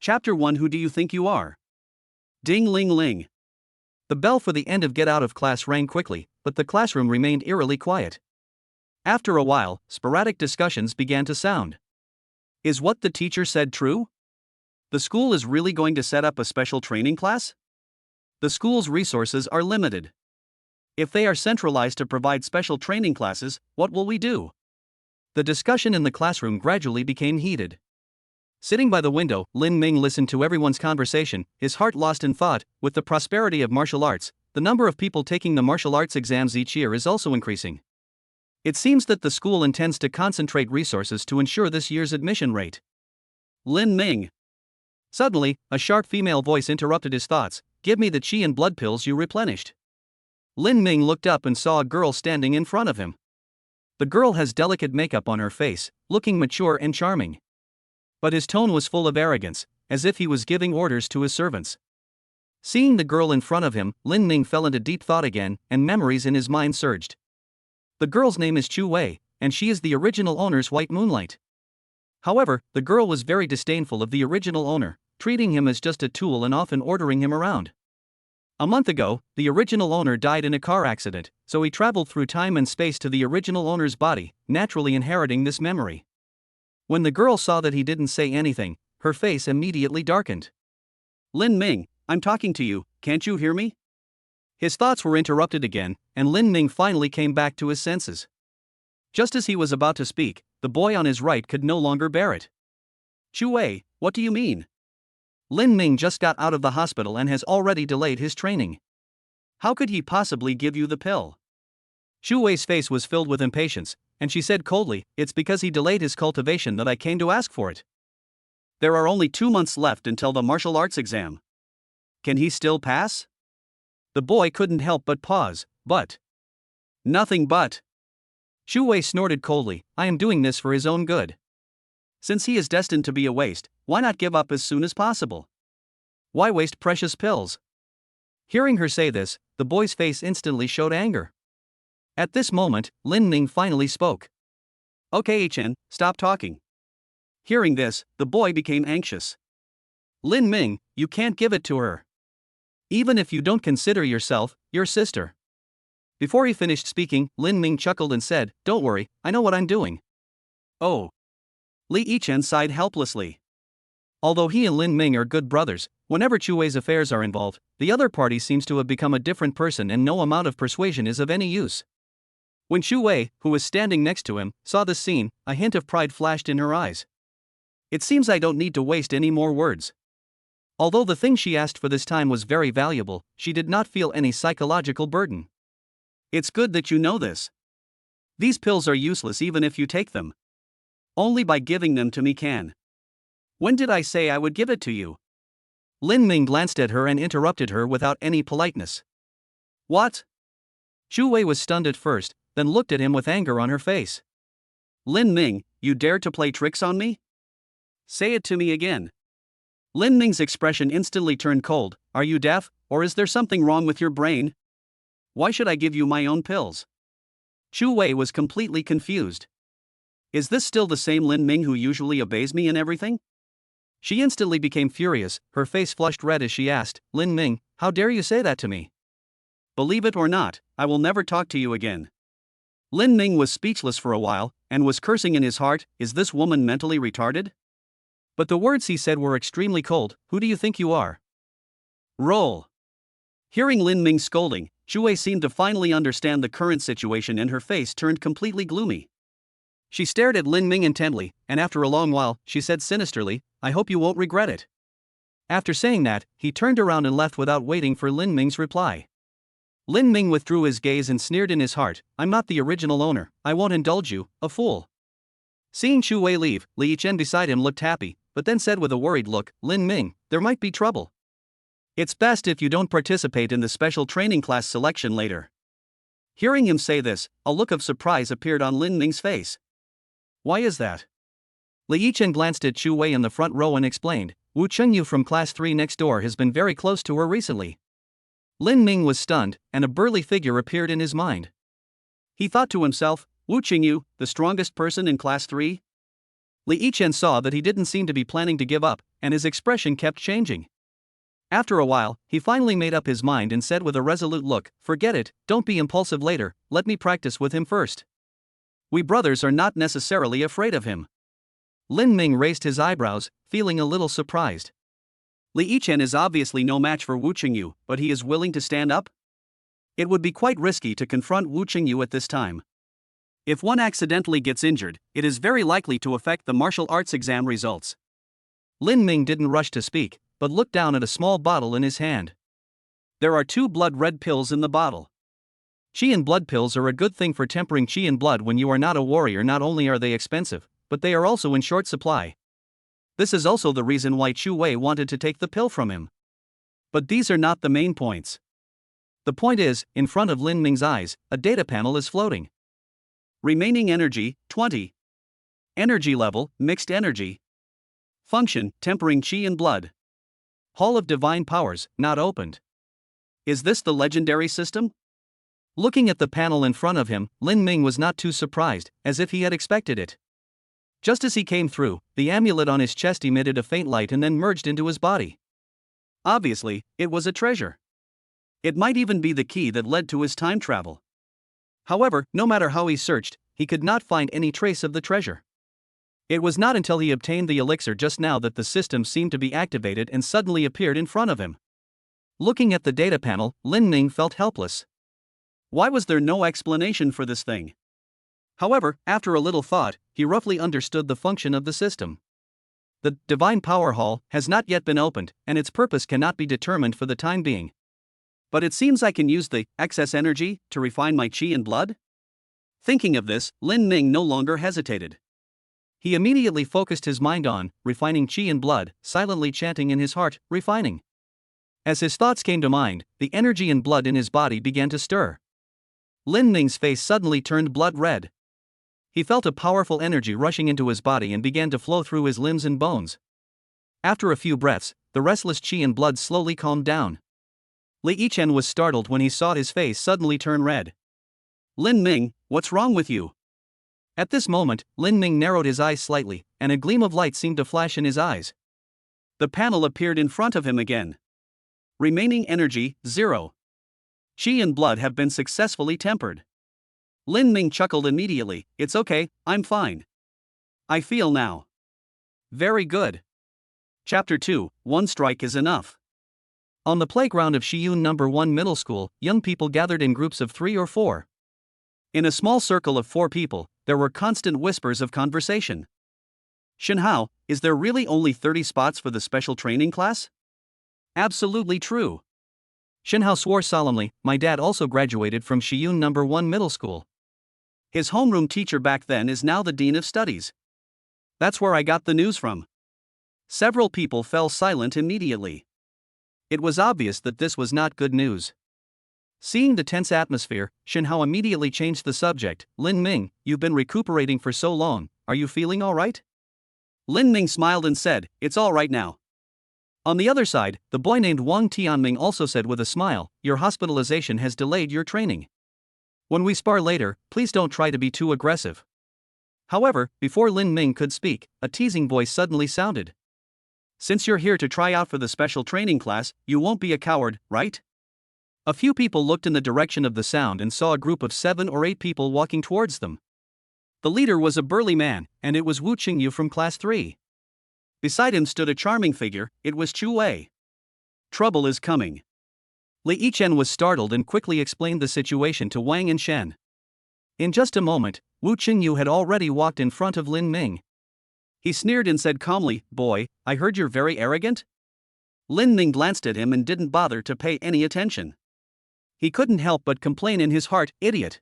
Chapter 1. Who do you think you are? Ding ling ling. The bell for the end of get out of class rang quickly, but the classroom remained eerily quiet. After a while, sporadic discussions began to sound. Is what the teacher said true? The school is really going to set up a special training class? The school's resources are limited. If they are centralized to provide special training classes, what will we do? The discussion in the classroom gradually became heated. Sitting by the window, Lin Ming listened to everyone's conversation, his heart lost in thought. With the prosperity of martial arts, the number of people taking the martial arts exams each year is also increasing. It seems that the school intends to concentrate resources to ensure this year's admission rate. Lin Ming. Suddenly, a sharp female voice interrupted his thoughts. Give me the qi and blood pills you replenished. Lin Ming looked up and saw a girl standing in front of him. The girl has delicate makeup on her face, looking mature and charming. But his tone was full of arrogance, as if he was giving orders to his servants. Seeing the girl in front of him, Lin Ming fell into deep thought again, and memories in his mind surged. The girl's name is Chu Wei, and she is the original owner's white moonlight. However, the girl was very disdainful of the original owner, treating him as just a tool and often ordering him around. A month ago, the original owner died in a car accident, so he traveled through time and space to the original owner's body, naturally inheriting this memory. When the girl saw that he didn't say anything, her face immediately darkened. Lin Ming, I'm talking to you, can't you hear me? His thoughts were interrupted again, and Lin Ming finally came back to his senses. Just as he was about to speak, the boy on his right could no longer bear it. Chu Wei, what do you mean? Lin Ming just got out of the hospital and has already delayed his training. How could he possibly give you the pill? Chu Wei's face was filled with impatience, and she said coldly, it's because he delayed his cultivation that I came to ask for it. There are only 2 months left until the martial arts exam. Can he still pass? The boy couldn't help but pause, but. Nothing but. Chu Wei snorted coldly, I am doing this for his own good. Since he is destined to be a waste, why not give up as soon as possible? Why waste precious pills? Hearing her say this, the boy's face instantly showed anger. At this moment, Lin Ming finally spoke. Okay, Chen, stop talking. Hearing this, the boy became anxious. Lin Ming, you can't give it to her. Even if you don't consider yourself your sister. Before he finished speaking, Lin Ming chuckled and said, don't worry, I know what I'm doing. Oh. Li Yichen sighed helplessly. Although he and Lin Ming are good brothers, whenever Chu Wei's affairs are involved, the other party seems to have become a different person and no amount of persuasion is of any use. When Chu Wei, who was standing next to him, saw this scene, a hint of pride flashed in her eyes. It seems I don't need to waste any more words. Although the thing she asked for this time was very valuable, she did not feel any psychological burden. It's good that you know this. These pills are useless even if you take them. Only by giving them to me can. When did I say I would give it to you? Lin Ming glanced at her and interrupted her without any politeness. What? Chu Wei was stunned at first, then looked at him with anger on her face. Lin Ming, you dare to play tricks on me? Say it to me again. Lin Ming's expression instantly turned cold. Are you deaf, or is there something wrong with your brain? Why should I give you my own pills? Chu Wei was completely confused. Is this still the same Lin Ming who usually obeys me in everything? She instantly became furious, her face flushed red as she asked, Lin Ming, how dare you say that to me? Believe it or not, I will never talk to you again. Lin Ming was speechless for a while, and was cursing in his heart, is this woman mentally retarded? But the words he said were extremely cold, who do you think you are? Roll. Hearing Lin Ming's scolding, Chu Wei seemed to finally understand the current situation and her face turned completely gloomy. She stared at Lin Ming intently, and after a long while, she said sinisterly, I hope you won't regret it. After saying that, he turned around and left without waiting for Lin Ming's reply. Lin Ming withdrew his gaze and sneered in his heart, I'm not the original owner, I won't indulge you, a fool. Seeing Chu Wei leave, Li Yichen beside him looked happy, but then said with a worried look, Lin Ming, there might be trouble. It's best if you don't participate in the special training class selection later. Hearing him say this, a look of surprise appeared on Lin Ming's face. Why is that? Li Yichen glanced at Chu Wei in the front row and explained, Wu Chunyu from class 3 next door has been very close to her recently. Lin Ming was stunned, and a burly figure appeared in his mind. He thought to himself, Wu Chunyu, the strongest person in class 3? Li Yichen saw that he didn't seem to be planning to give up, and his expression kept changing. After a while, he finally made up his mind and said with a resolute look, "Forget it, don't be impulsive later, let me practice with him first. We brothers are not necessarily afraid of him." Lin Ming raised his eyebrows, feeling a little surprised. Li Yichen is obviously no match for Wu Chengyu, but he is willing to stand up? It would be quite risky to confront Wu Chengyu at this time. If one accidentally gets injured, it is very likely to affect the martial arts exam results. Lin Ming didn't rush to speak, but looked down at a small bottle in his hand. There are 2 blood-red pills in the bottle. Qi and blood pills are a good thing for tempering qi and blood when you are not a warrior. Not only are they expensive, but they are also in short supply. This is also the reason why Chu Wei wanted to take the pill from him. But these are not the main points. The point is, in front of Lin Ming's eyes, a data panel is floating. Remaining energy, 20. Energy level, mixed energy. Function, tempering qi and blood. Hall of Divine Powers, not opened. Is this the legendary system? Looking at the panel in front of him, Lin Ming was not too surprised, as if he had expected it. Just as he came through, the amulet on his chest emitted a faint light and then merged into his body. Obviously, it was a treasure. It might even be the key that led to his time travel. However, no matter how he searched, he could not find any trace of the treasure. It was not until he obtained the elixir just now that the system seemed to be activated and suddenly appeared in front of him. Looking at the data panel, Lin Ming felt helpless. Why was there no explanation for this thing? However, after a little thought, he roughly understood the function of the system. The Divine Power Hall has not yet been opened, and its purpose cannot be determined for the time being. But it seems I can use the excess energy to refine my qi and blood? Thinking of this, Lin Ming no longer hesitated. He immediately focused his mind on refining qi and blood, silently chanting in his heart, "refining." As his thoughts came to mind, the energy and blood in his body began to stir. Lin Ming's face suddenly turned blood red. He felt a powerful energy rushing into his body and began to flow through his limbs and bones. After a few breaths, the restless qi and blood slowly calmed down. Li Yichen was startled when he saw his face suddenly turn red. "Lin Ming, what's wrong with you?" At this moment, Lin Ming narrowed his eyes slightly, and a gleam of light seemed to flash in his eyes. The panel appeared in front of him again. Remaining energy, 0. Qi and blood have been successfully tempered. Lin Ming chuckled immediately. "It's okay, I'm fine. I feel now." Very good. Chapter 2, One Strike is Enough. On the playground of Shiyun No. 1 Middle School, young people gathered in groups of 3 or 4. In a small circle of 4 people, there were constant whispers of conversation. "Shenhao, is there really only 30 spots for the special training class?" "Absolutely true." Shenhao swore solemnly, "My dad also graduated from Shiyun No. 1 Middle School. His homeroom teacher back then is now the Dean of Studies. That's where I got the news from." Several people fell silent immediately. It was obvious that this was not good news. Seeing the tense atmosphere, Shenhao immediately changed the subject. "Lin Ming, you've been recuperating for so long, are you feeling alright?" Lin Ming smiled and said, "It's alright now." On the other side, the boy named Wang Tianming also said with a smile, "Your hospitalization has delayed your training. When we spar later, please don't try to be too aggressive." However, before Lin Ming could speak, a teasing voice suddenly sounded. "Since you're here to try out for the special training class, you won't be a coward, right?" A few people looked in the direction of the sound and saw a group of 7 or 8 people walking towards them. The leader was a burly man, and it was Wu Chengyu from class 3. Beside him stood a charming figure, it was Chu Wei. Trouble is coming. Li Yichen was startled and quickly explained the situation to Wang and Shen. In just a moment, Wu Chengyu had already walked in front of Lin Ming. He sneered and said calmly, "Boy, I heard you're very arrogant?" Lin Ming glanced at him and didn't bother to pay any attention. He couldn't help but complain in his heart, "Idiot.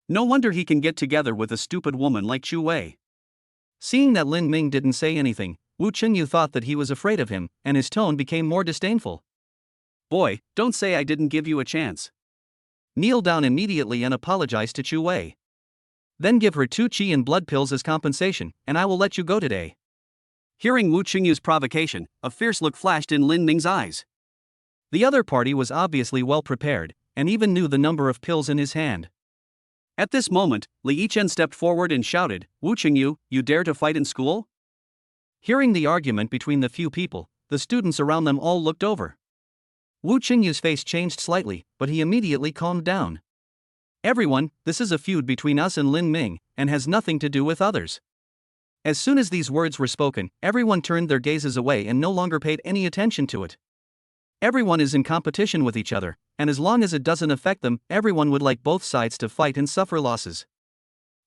No wonder he can get together with a stupid woman like Chu Wei." Seeing that Lin Ming didn't say anything, Wu Chengyu thought that he was afraid of him, and his tone became more disdainful. "Boy, don't say I didn't give you a chance. Kneel down immediately and apologize to Chu Wei. Then give her 2 qi and blood pills as compensation, and I will let you go today." Hearing Wu Chengyu's provocation, a fierce look flashed in Lin Ming's eyes. The other party was obviously well prepared, and even knew the number of pills in his hand. At this moment, Li Yichen stepped forward and shouted, "Wu Chengyu, you dare to fight in school?" Hearing the argument between the few people, the students around them all looked over. Wu Chengyu's face changed slightly, but he immediately calmed down. "Everyone, this is a feud between us and Lin Ming, and has nothing to do with others." As soon as these words were spoken, everyone turned their gazes away and no longer paid any attention to it. Everyone is in competition with each other, and as long as it doesn't affect them, everyone would like both sides to fight and suffer losses.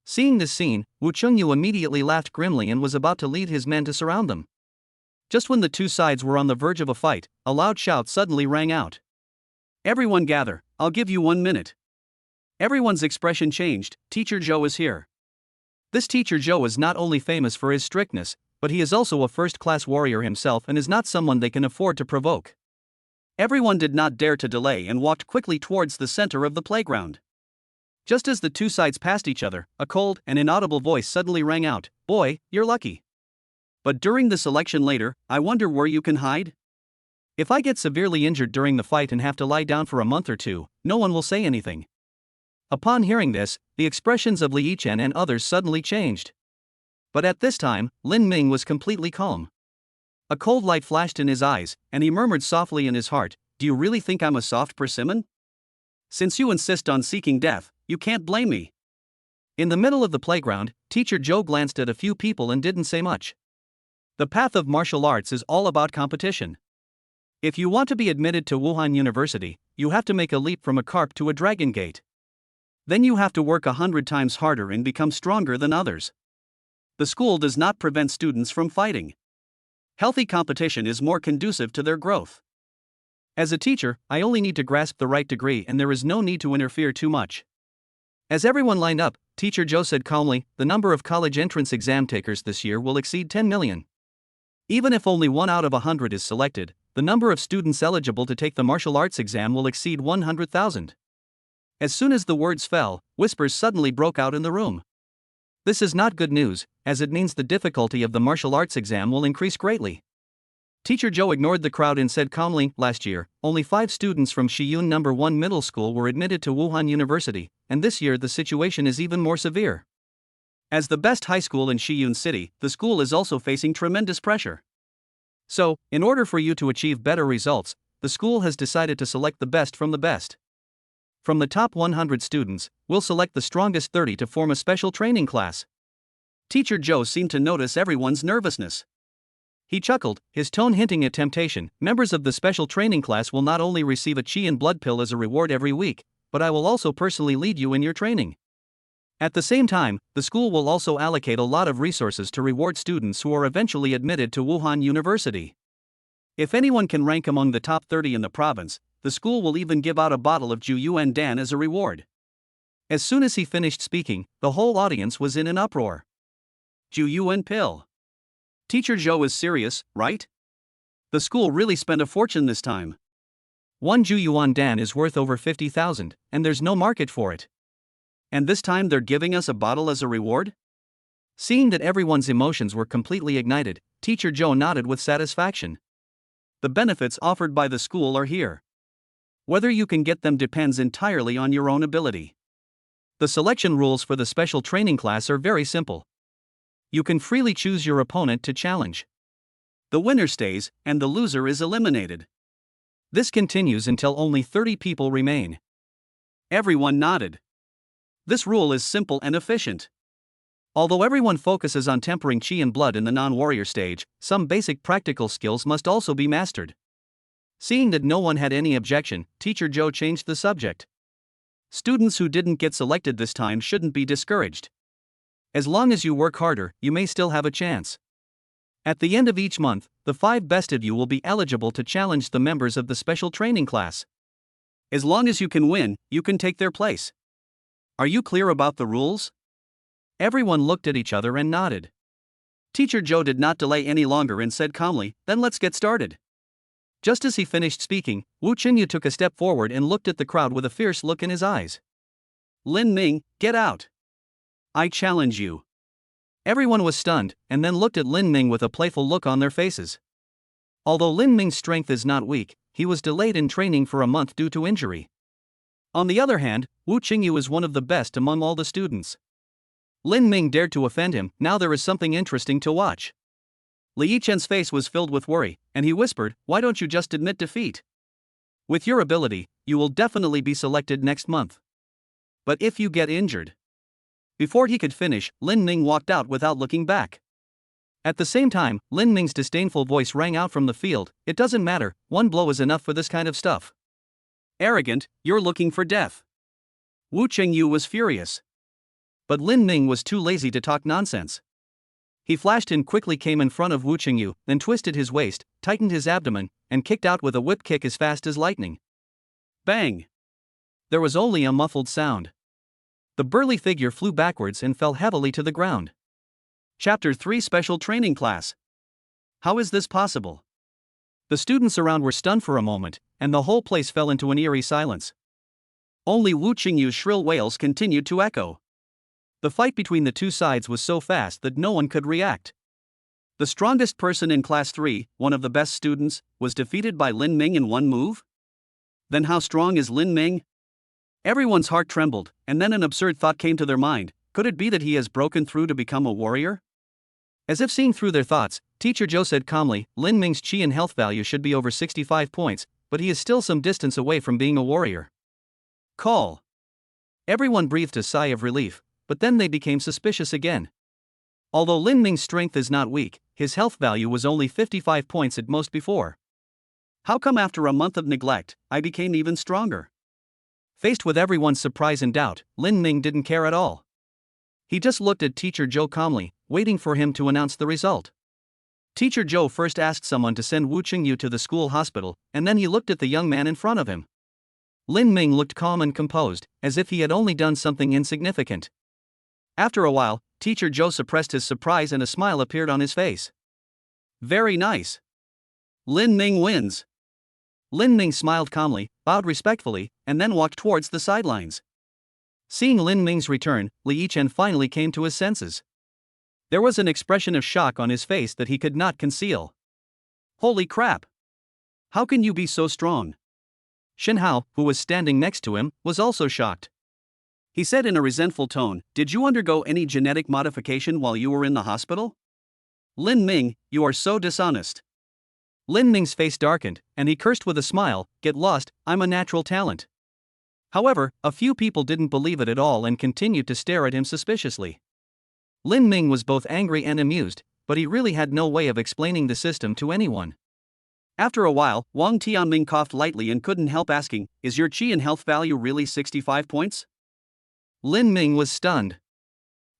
Seeing this scene, Wu Chengyu immediately laughed grimly and was about to lead his men to surround them. Just when the two sides were on the verge of a fight, a loud shout suddenly rang out. "Everyone gather, I'll give you 1 minute." Everyone's expression changed. Teacher Zhou is here. This Teacher Zhou is not only famous for his strictness, but he is also a first-class warrior himself and is not someone they can afford to provoke. Everyone did not dare to delay and walked quickly towards the center of the playground. Just as the two sides passed each other, a cold and inaudible voice suddenly rang out, "Boy, you're lucky. But during the selection later, I wonder where you can hide? If I get severely injured during the fight and have to lie down for a month or two, no one will say anything." Upon hearing this, the expressions of Li Yichen and others suddenly changed. But at this time, Lin Ming was completely calm. A cold light flashed in his eyes, and he murmured softly in his heart, "Do you really think I'm a soft persimmon? Since you insist on seeking death, you can't blame me." In the middle of the playground, Teacher Zhou glanced at a few people and didn't say much. The path of martial arts is all about competition. If you want to be admitted to Wuhan University, you have to make a leap from a carp to a dragon gate. Then you have to work 100 times harder and become stronger than others. The school does not prevent students from fighting. Healthy competition is more conducive to their growth. As a teacher, I only need to grasp the right degree and there is no need to interfere too much. As everyone lined up, Teacher Zhou said calmly, "The number of college entrance exam takers this year will exceed 10 million. Even if only 1 out of 100 is selected, the number of students eligible to take the martial arts exam will exceed 100,000. As soon as the words fell, whispers suddenly broke out in the room. This is not good news, as it means the difficulty of the martial arts exam will increase greatly. Teacher Zhou ignored the crowd and said calmly, "Last year, only 5 students from Shiyun No. 1 Middle School were admitted to Wuhan University, and this year the situation is even more severe. As the best high school in Shiyun City, the school is also facing tremendous pressure. So, in order for you to achieve better results, the school has decided to select the best from the best. From the top 100 students, we'll select the strongest 30 to form a special training class." Teacher Zhou seemed to notice everyone's nervousness. He chuckled, his tone hinting at temptation. "Members of the special training class will not only receive a chi and blood pill as a reward every week, but I will also personally lead you in your training. At the same time, the school will also allocate a lot of resources to reward students who are eventually admitted to Wuhan University. If anyone can rank among the top 30 in the province, the school will even give out a bottle of Juyuan Dan as a reward." As soon as he finished speaking, the whole audience was in an uproar. Juyuan pill. Teacher Zhou is serious, right? The school really spent a fortune this time. 1 Juyuan Dan is worth over 50,000, and there's no market for it. And this time they're giving us a bottle as a reward? Seeing that everyone's emotions were completely ignited, Teacher Zhou nodded with satisfaction. The benefits offered by the school are here. Whether you can get them depends entirely on your own ability. The selection rules for the special training class are very simple. You can freely choose your opponent to challenge. The winner stays, and the loser is eliminated. This continues until only 30 people remain. Everyone nodded. This rule is simple and efficient. Although everyone focuses on tempering chi and blood in the non-warrior stage, some basic practical skills must also be mastered. Seeing that no one had any objection, Teacher Zhou changed the subject. Students who didn't get selected this time shouldn't be discouraged. As long as you work harder, you may still have a chance. At the end of each month, the 5 best of you will be eligible to challenge the members of the special training class. As long as you can win, you can take their place. Are you clear about the rules?" Everyone looked at each other and nodded. Teacher Zhou did not delay any longer and said calmly, "Then let's get started." Just as he finished speaking, Wu Chengyu took a step forward and looked at the crowd with a fierce look in his eyes. "Lin Ming, get out. I challenge you." Everyone was stunned, and then looked at Lin Ming with a playful look on their faces. Although Lin Ming's strength is not weak, he was delayed in training for a month due to injury. On the other hand, Wu Qingyu is one of the best among all the students. Lin Ming dared to offend him. Now there is something interesting to watch. Li Yichen's face was filled with worry, and he whispered, "Why don't you just admit defeat? With your ability, you will definitely be selected next month. But if you get injured..." Before he could finish, Lin Ming walked out without looking back. At the same time, Lin Ming's disdainful voice rang out from the field, "It doesn't matter, one blow is enough for this kind of stuff. Arrogant, you're looking for death." Wu Qingyu was furious. But Lin Ming was too lazy to talk nonsense. He flashed and quickly came in front of Wu Qingyu, then twisted his waist, tightened his abdomen, and kicked out with a whip kick as fast as lightning. Bang! There was only a muffled sound. The burly figure flew backwards and fell heavily to the ground. Chapter 3 Special Training Class. How is this possible? The students around were stunned for a moment, and the whole place fell into an eerie silence. Only Wu Qingyu's shrill wails continued to echo. The fight between the two sides was so fast that no one could react. The strongest person in Class 3, one of the best students, was defeated by Lin Ming in one move? Then how strong is Lin Ming? Everyone's heart trembled, and then an absurd thought came to their mind. Could it be that he has broken through to become a warrior? As if seeing through their thoughts, Teacher Zhou said calmly, "Lin Ming's chi and health value should be over 65 points, but he is still some distance away from being a warrior." Call. Everyone breathed a sigh of relief, but then they became suspicious again. Although Lin Ming's strength is not weak, his health value was only 55 points at most before. How come after a month of neglect, I became even stronger? Faced with everyone's surprise and doubt, Lin Ming didn't care at all. He just looked at Teacher Zhou calmly, waiting for him to announce the result. Teacher Zhou first asked someone to send Wu Qingyu to the school hospital, and then he looked at the young man in front of him. Lin Ming looked calm and composed, as if he had only done something insignificant. After a while, Teacher Zhou suppressed his surprise and a smile appeared on his face. "Very nice. Lin Ming wins." Lin Ming smiled calmly, bowed respectfully, and then walked towards the sidelines. Seeing Lin Ming's return, Li Yichen finally came to his senses. There was an expression of shock on his face that he could not conceal. "Holy crap! How can you be so strong?" Shen Hao, who was standing next to him, was also shocked. He said in a resentful tone, "Did you undergo any genetic modification while you were in the hospital? Lin Ming, you are so dishonest." Lin Ming's face darkened, and he cursed with a smile, "Get lost, I'm a natural talent." However, a few people didn't believe it at all and continued to stare at him suspiciously. Lin Ming was both angry and amused, but he really had no way of explaining the system to anyone. After a while, Wang Tianming coughed lightly and couldn't help asking, "Is your chi and health value really 65 points? Lin Ming was stunned.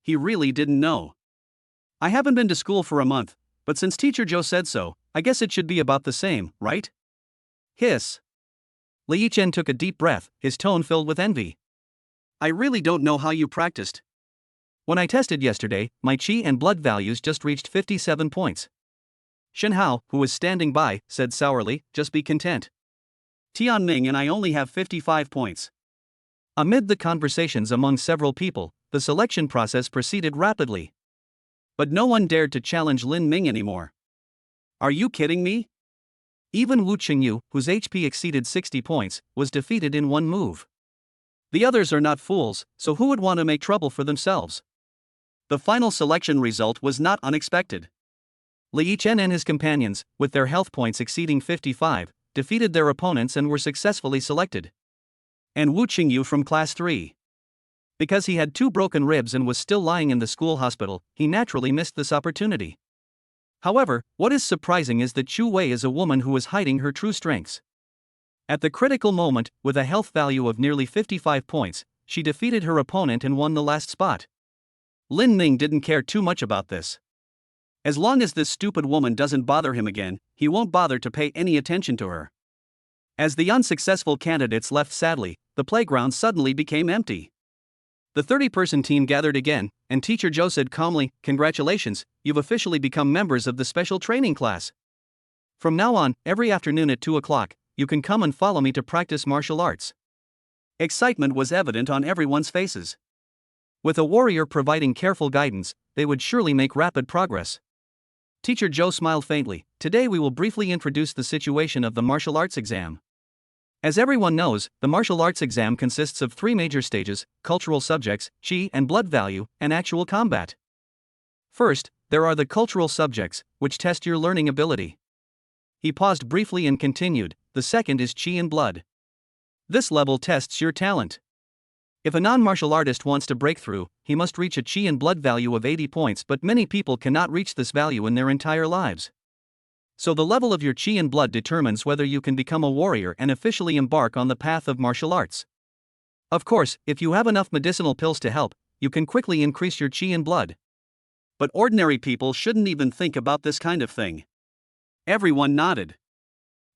He really didn't know. "I haven't been to school for a month, but since Teacher Zhou said so, I guess it should be about the same, right?" Hiss. Li Yichen took a deep breath, his tone filled with envy. "I really don't know how you practiced. When I tested yesterday, my chi and blood values just reached 57 points. Shen Hao, who was standing by, said sourly, "Just be content. Tianming and I only have 55 points. Amid the conversations among several people, the selection process proceeded rapidly. But no one dared to challenge Lin Ming anymore. Are you kidding me? Even Wu Qingyu, whose HP exceeded 60 points, was defeated in one move. The others are not fools, so who would want to make trouble for themselves? The final selection result was not unexpected. Li Yichen and his companions, with their health points exceeding 55, defeated their opponents and were successfully selected. And Wu Qingyu from Class 3. Because he had 2 broken ribs and was still lying in the school hospital, he naturally missed this opportunity. However, what is surprising is that Chu Wei is a woman who is hiding her true strengths. At the critical moment, with a health value of nearly 55 points, she defeated her opponent and won the last spot. Lin Ming didn't care too much about this. As long as this stupid woman doesn't bother him again, he won't bother to pay any attention to her. As the unsuccessful candidates left sadly, the playground suddenly became empty. The 30-person team gathered again, and Teacher Zhou said calmly, "Congratulations, you've officially become members of the special training class. From now on, every afternoon at 2 o'clock, you can come and follow me to practice martial arts." Excitement was evident on everyone's faces. With a warrior providing careful guidance, they would surely make rapid progress. Teacher Zhou smiled faintly. "Today we will briefly introduce the situation of the martial arts exam. As everyone knows, the martial arts exam consists of 3 major stages: cultural subjects, chi and blood value, and actual combat. First, there are the cultural subjects, which test your learning ability. He paused briefly and continued. The second is chi and blood. This level tests your talent. If a non-martial artist wants to break through, he must reach a chi and blood value of 80 points, but many people cannot reach this value in their entire lives. So the level of your chi and blood determines whether you can become a warrior and officially embark on the path of martial arts. Of course, if you have enough medicinal pills to help, you can quickly increase your chi and blood. But ordinary people shouldn't even think about this kind of thing. Everyone nodded.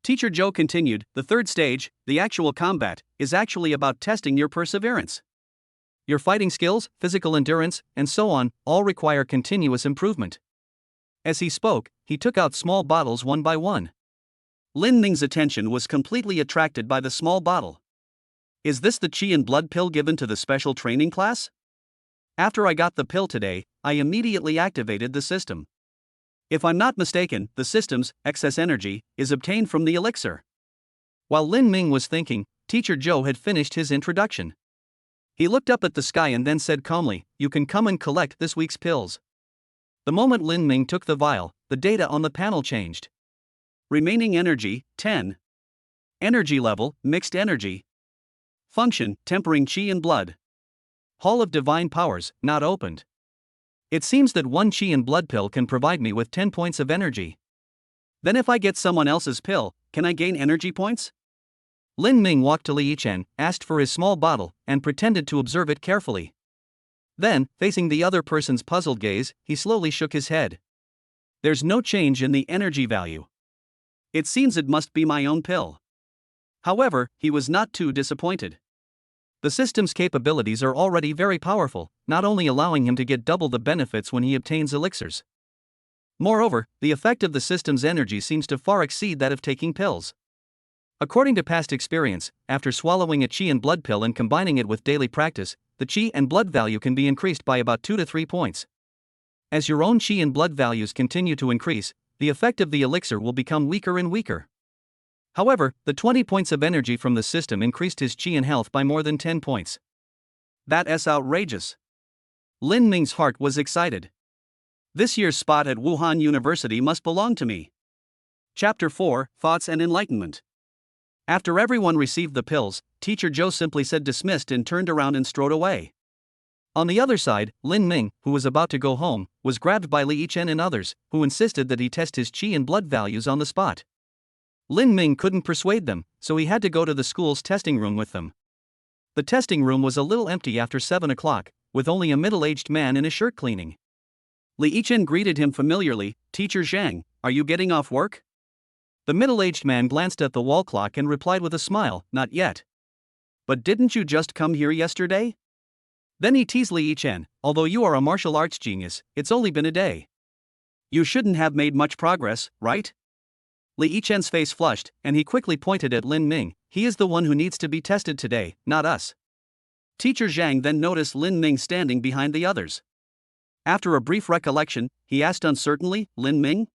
Teacher Joe continued, the third stage, the actual combat, is actually about testing your perseverance. Your fighting skills, physical endurance, and so on, all require continuous improvement. As he spoke, he took out small bottles one by one. Lin Ming's attention was completely attracted by the small bottle. Is this the chi and blood pill given to the special training class? After I got the pill today, I immediately activated the system. If I'm not mistaken, the system's excess energy is obtained from the elixir. While Lin Ming was thinking, Teacher Joe had finished his introduction. He looked up at the sky and then said calmly, "You can come and collect this week's pills." The moment Lin Ming took the vial, the data on the panel changed. Remaining energy, 10. Energy level, mixed energy. Function, tempering chi and blood. Hall of Divine Powers, not opened. It seems that one chi and blood pill can provide me with 10 points of energy. Then if I get someone else's pill, can I gain energy points? Lin Ming walked to Li Yichen, asked for his small bottle, and pretended to observe it carefully. Then, facing the other person's puzzled gaze, he slowly shook his head. There's no change in the energy value. It seems it must be my own pill. However, he was not too disappointed. The system's capabilities are already very powerful, not only allowing him to get double the benefits when he obtains elixirs. Moreover, the effect of the system's energy seems to far exceed that of taking pills. According to past experience, after swallowing a chi and blood pill and combining it with daily practice, the chi and blood value can be increased by about 2 to 3 points. As your own chi and blood values continue to increase, the effect of the elixir will become weaker and weaker. However, the 20 points of energy from the system increased his chi and health by more than 10 points. That's outrageous. Lin Ming's heart was excited. This year's spot at Wuhan University must belong to me. Chapter 4, Thoughts and Enlightenment. After everyone received the pills, Teacher Joe simply said dismissed and turned around and strode away. On the other side, Lin Ming, who was about to go home, was grabbed by Li Yichen and others, who insisted that he test his chi and blood values on the spot. Lin Ming couldn't persuade them, so he had to go to the school's testing room with them. The testing room was a little empty after 7 o'clock, with only a middle-aged man in a shirt cleaning. Li Yichen greeted him familiarly, "Teacher Zhang, are you getting off work?" The middle-aged man glanced at the wall clock and replied with a smile, "Not yet." "But didn't you just come here yesterday?" Then he teased Li Yichen, "Although you are a martial arts genius, it's only been a day. You shouldn't have made much progress, right?" Li Yichen's face flushed, and he quickly pointed at Lin Ming. "He is the one who needs to be tested today, not us." Teacher Zhang then noticed Lin Ming standing behind the others. After a brief recollection, he asked uncertainly, "Lin Ming?"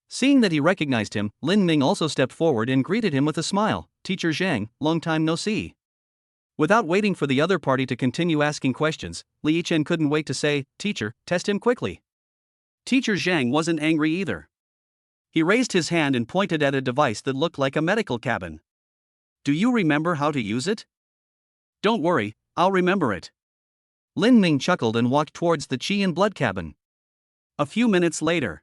Seeing that he recognized him, Lin Ming also stepped forward and greeted him with a smile, "Teacher Zhang, long time no see." Without waiting for the other party to continue asking questions, Li Yichen couldn't wait to say, "Teacher, test him quickly." Teacher Zhang wasn't angry either. He raised his hand and pointed at a device that looked like a medical cabin. "Do you remember how to use it?" "Don't worry, I'll remember it." Lin Ming chuckled and walked towards the chi and blood cabin. A few minutes later,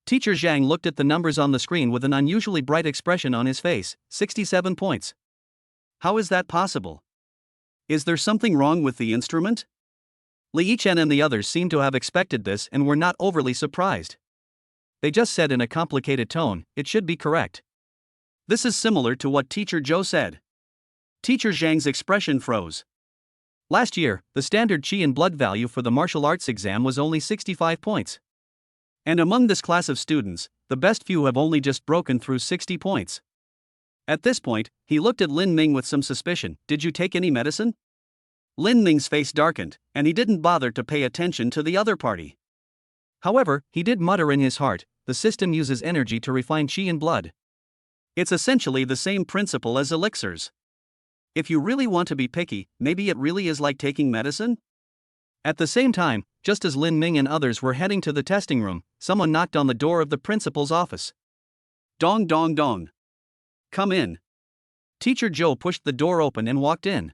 Teacher Zhang looked at the numbers on the screen with an unusually bright expression on his face, 67 points. How is that possible? Is there something wrong with the instrument? Li Yichen and the others seemed to have expected this and were not overly surprised. They just said in a complicated tone, "It should be correct." This is similar to what Teacher Joe said. Teacher Zhang's expression froze. Last year, the standard chi and blood value for the martial arts exam was only 65 points. And among this class of students, the best few have only just broken through 60 points. At this point, he looked at Lin Ming with some suspicion. "Did you take any medicine?" Lin Ming's face darkened, and he didn't bother to pay attention to the other party. However, he did mutter in his heart, "The system uses energy to refine chi and blood. It's essentially the same principle as elixirs. If you really want to be picky, maybe it really is like taking medicine? At the same time, just as Lin Ming and others were heading to the testing room, someone knocked on the door of the principal's office. Dong dong dong. Come in. Teacher Zhou pushed the door open and walked in.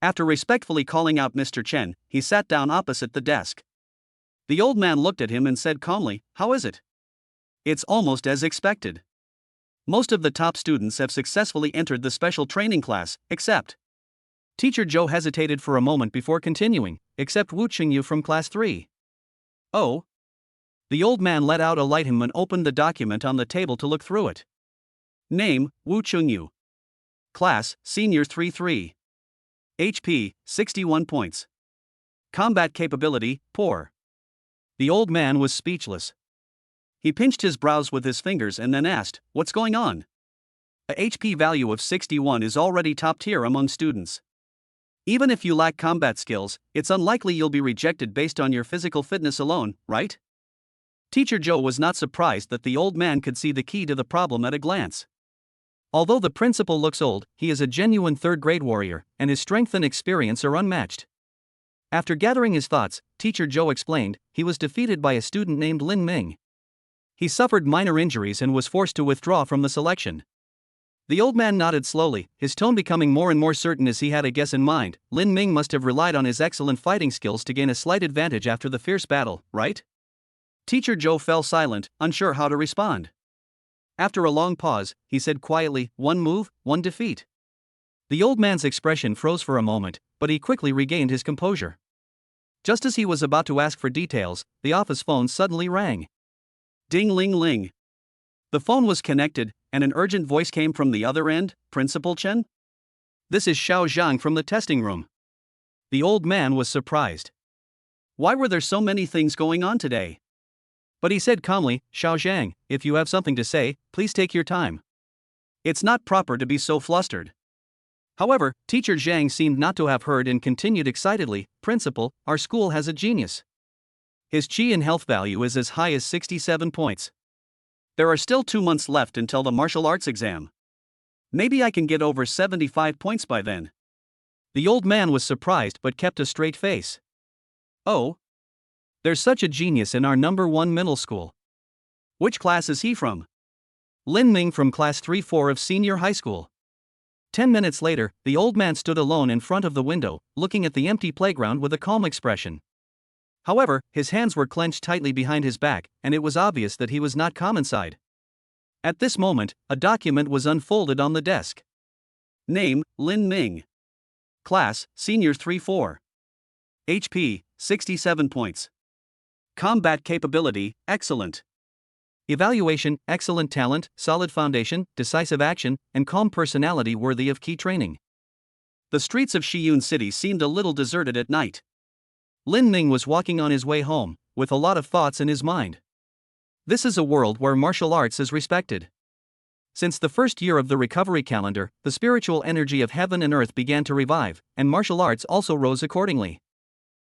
After respectfully calling out Mr. Chen, he sat down opposite the desk. The old man looked at him and said calmly, "How is it?" "It's almost as expected. Most of the top students have successfully entered the special training class, except..." Teacher Zhou hesitated for a moment before continuing, "except Wu Shang from class 3. "Oh?" The old man let out a light hum and opened the document on the table to look through it. Name, Wu Chunyu. Class, Senior 3-3. HP, 61 points. Combat capability, poor. The old man was speechless. He pinched his brows with his fingers and then asked, "What's going on?" A HP value of 61 is already top tier among students. Even if you lack combat skills, it's unlikely you'll be rejected based on your physical fitness alone, right? Teacher Zhou was not surprised that the old man could see the key to the problem at a glance. Although the principal looks old, he is a genuine third-grade warrior, and his strength and experience are unmatched. After gathering his thoughts, Teacher Zhou explained, he was defeated by a student named Lin Ming. He suffered minor injuries and was forced to withdraw from the selection. The old man nodded slowly, his tone becoming more and more certain as he had a guess in mind. Lin Ming must have relied on his excellent fighting skills to gain a slight advantage after the fierce battle, right? Teacher Zhou fell silent, unsure how to respond. After a long pause, he said quietly, "One move, one defeat." The old man's expression froze for a moment, but he quickly regained his composure. Just as he was about to ask for details, the office phone suddenly rang. Ding ling ling. The phone was connected, and an urgent voice came from the other end. "Principal Chen? This is Xiao Zhang from the testing room." The old man was surprised. Why were there so many things going on today? But he said calmly, "Xiao Zhang, if you have something to say, please take your time. It's not proper to be so flustered." However, Teacher Zhang seemed not to have heard and continued excitedly, "Principal, our school has a genius. His chi and health value is as high as 67 points. There are still 2 months left until the martial arts exam. Maybe I can get over 75 points by then." The old man was surprised but kept a straight face. "Oh? There's such a genius in our number 1 middle school. Which class is he from?" "Lin Ming from class 3-4 of senior high school." 10 minutes later, the old man stood alone in front of the window, looking at the empty playground with a calm expression. However, his hands were clenched tightly behind his back, and it was obvious that he was not calm inside. At this moment, a document was unfolded on the desk. Name, Lin Ming. Class, Senior 3-4. HP, 67 points. Combat capability, excellent. Evaluation, excellent talent, solid foundation, decisive action, and calm personality worthy of key training. The streets of Shiyun City seemed a little deserted at night. Lin Ming was walking on his way home, with a lot of thoughts in his mind. This is a world where martial arts is respected. Since the first year of the recovery calendar, the spiritual energy of heaven and earth began to revive, and martial arts also rose accordingly.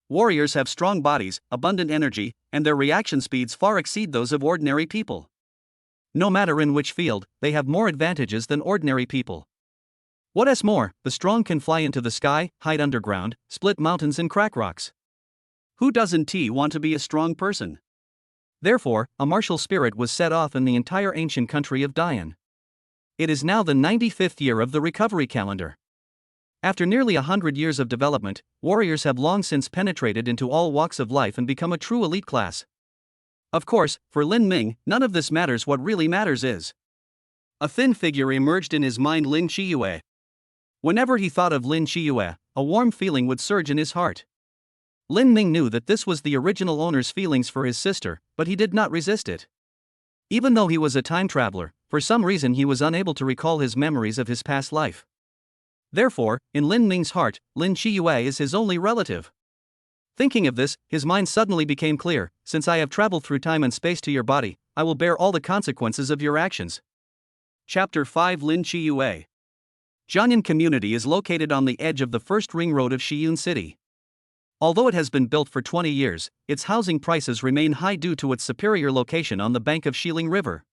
Warriors have strong bodies, abundant energy, and their reaction speeds far exceed those of ordinary people. No matter in which field, they have more advantages than ordinary people. What is more, the strong can fly into the sky, hide underground, split mountains and crack rocks. Who doesn't want to be a strong person? Therefore, a martial spirit was set off in the entire ancient country of Dian. It is now the 95th year of the recovery calendar. After nearly 100 years of development, warriors have long since penetrated into all walks of life and become a true elite class. Of course, for Lin Ming, none of this matters. What really matters is. A thin figure emerged in his mind, Lin Chiyue. Whenever he thought of Lin Chiyue, a warm feeling would surge in his heart. Lin Ming knew that this was the original owner's feelings for his sister, but he did not resist it. Even though he was a time traveler, for some reason he was unable to recall his memories of his past life. Therefore, in Lin Ming's heart, Lin Chiyue is his only relative. Thinking of this, his mind suddenly became clear. Since I have traveled through time and space to your body, I will bear all the consequences of your actions. Chapter 5 Lin Chiyue. Jianyan community is located on the edge of the first ring road of Shiyun City. Although it has been built for 20 years, its housing prices remain high due to its superior location on the bank of Shiling River.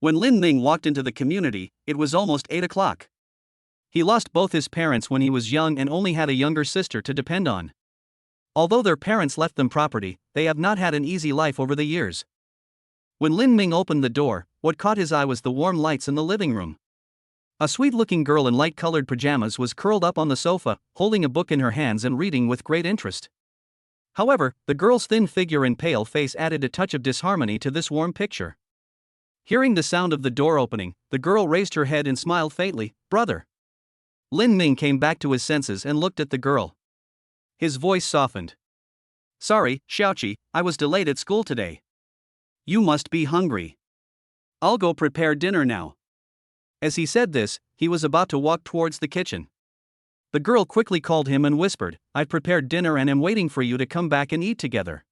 When Lin Ming walked into the community, it was almost 8 o'clock. He lost both his parents when he was young and only had a younger sister to depend on. Although their parents left them property, they have not had an easy life over the years. When Lin Ming opened the door, what caught his eye was the warm lights in the living room. A sweet-looking girl in light-colored pajamas was curled up on the sofa, holding a book in her hands and reading with great interest. However, the girl's thin figure and pale face added a touch of disharmony to this warm picture. Hearing the sound of the door opening, the girl raised her head and smiled faintly. "Brother." Lin Ming came back to his senses and looked at the girl. His voice softened. "Sorry, Xiaoqi, I was delayed at school today. You must be hungry. I'll go prepare dinner now." As he said this, he was about to walk towards the kitchen. The girl quickly called him and whispered, "I've prepared dinner and am waiting for you to come back and eat together."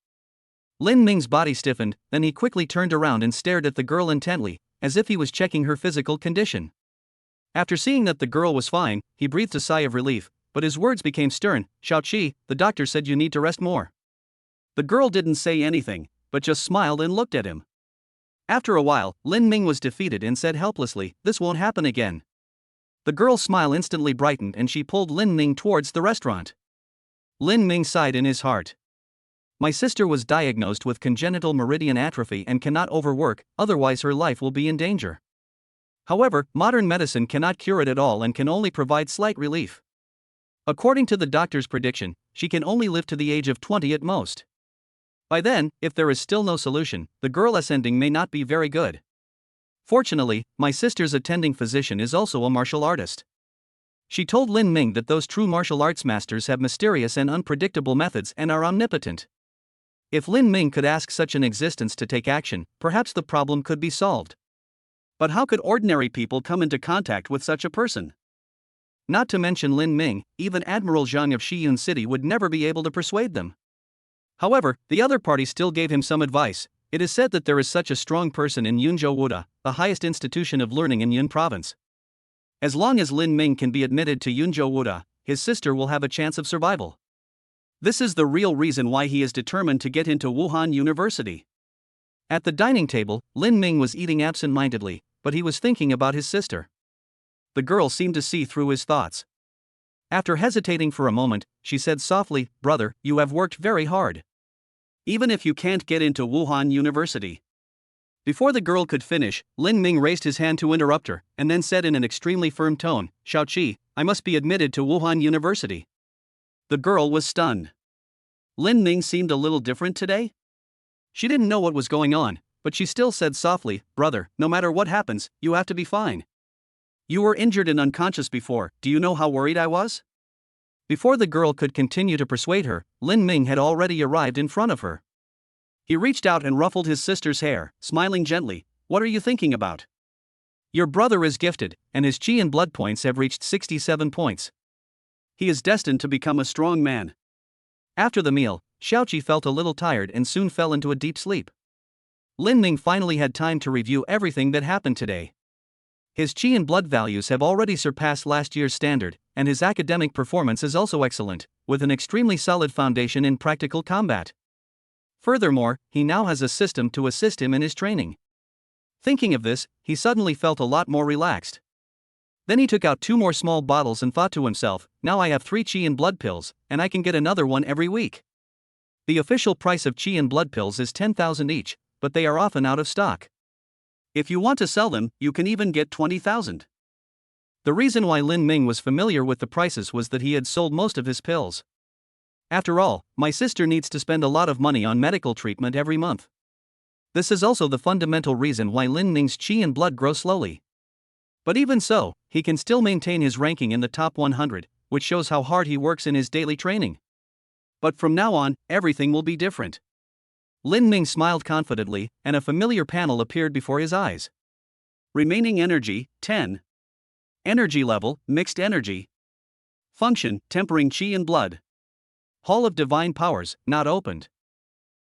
Lin Ming's body stiffened, then he quickly turned around and stared at the girl intently, as if he was checking her physical condition. After seeing that the girl was fine, he breathed a sigh of relief, but his words became stern. "Xiaoqi, the doctor said you need to rest more." The girl didn't say anything, but just smiled and looked at him. After a while, Lin Ming was defeated and said helplessly, "This won't happen again." The girl's smile instantly brightened and she pulled Lin Ming towards the restaurant. Lin Ming sighed in his heart. "My sister was diagnosed with congenital meridian atrophy and cannot overwork, otherwise her life will be in danger. However, modern medicine cannot cure it at all and can only provide slight relief. According to the doctor's prediction, she can only live to the age of 20 at most. By then, if there is still no solution, the girl's ending may not be very good. Fortunately, my sister's attending physician is also a martial artist." She told Lin Ming that those true martial arts masters have mysterious and unpredictable methods and are omnipotent. If Lin Ming could ask such an existence to take action, perhaps the problem could be solved. But how could ordinary people come into contact with such a person? Not to mention Lin Ming, even Admiral Zhang of Shiyun City would never be able to persuade them. However, the other party still gave him some advice. It is said that there is such a strong person in Yunzhou Wuda, the highest institution of learning in Yun province. As long as Lin Ming can be admitted to Yunzhou Wuda, his sister will have a chance of survival. This is the real reason why he is determined to get into Wuhan University. At the dining table, Lin Ming was eating absent-mindedly, but he was thinking about his sister. The girl seemed to see through his thoughts. After hesitating for a moment, she said softly, "Brother, you have worked very hard. Even if you can't get into Wuhan University." Before the girl could finish, Lin Ming raised his hand to interrupt her, and then said in an extremely firm tone, "Xiaoqi, I must be admitted to Wuhan University." The girl was stunned. Lin Ming seemed a little different today? She didn't know what was going on, but she still said softly, "Brother, no matter what happens, you have to be fine. You were injured and unconscious before, do you know how worried I was?" Before the girl could continue to persuade her, Lin Ming had already arrived in front of her. He reached out and ruffled his sister's hair, smiling gently. "What are you thinking about? Your brother is gifted, and his chi and blood points have reached 67 points. He is destined to become a strong man." After the meal, Xiaoqi felt a little tired and soon fell into a deep sleep. Lin Ming finally had time to review everything that happened today. His chi and blood values have already surpassed last year's standard, and his academic performance is also excellent, with an extremely solid foundation in practical combat. Furthermore, he now has a system to assist him in his training. Thinking of this, he suddenly felt a lot more relaxed. Then he took out 2 more small bottles and thought to himself, "Now I have 3 chi and blood pills, and I can get another one every week." The official price of chi and blood pills is 10,000 each, but they are often out of stock. If you want to sell them, you can even get 20,000. The reason why Lin Ming was familiar with the prices was that he had sold most of his pills. After all, my sister needs to spend a lot of money on medical treatment every month. This is also the fundamental reason why Lin Ming's chi and blood grow slowly. But even so, he can still maintain his ranking in the top 100, which shows how hard he works in his daily training. But from now on, everything will be different. Lin Ming smiled confidently, and a familiar panel appeared before his eyes. Remaining energy, 10. Energy level, mixed energy. Function, tempering chi and blood. Hall of Divine Powers, not opened.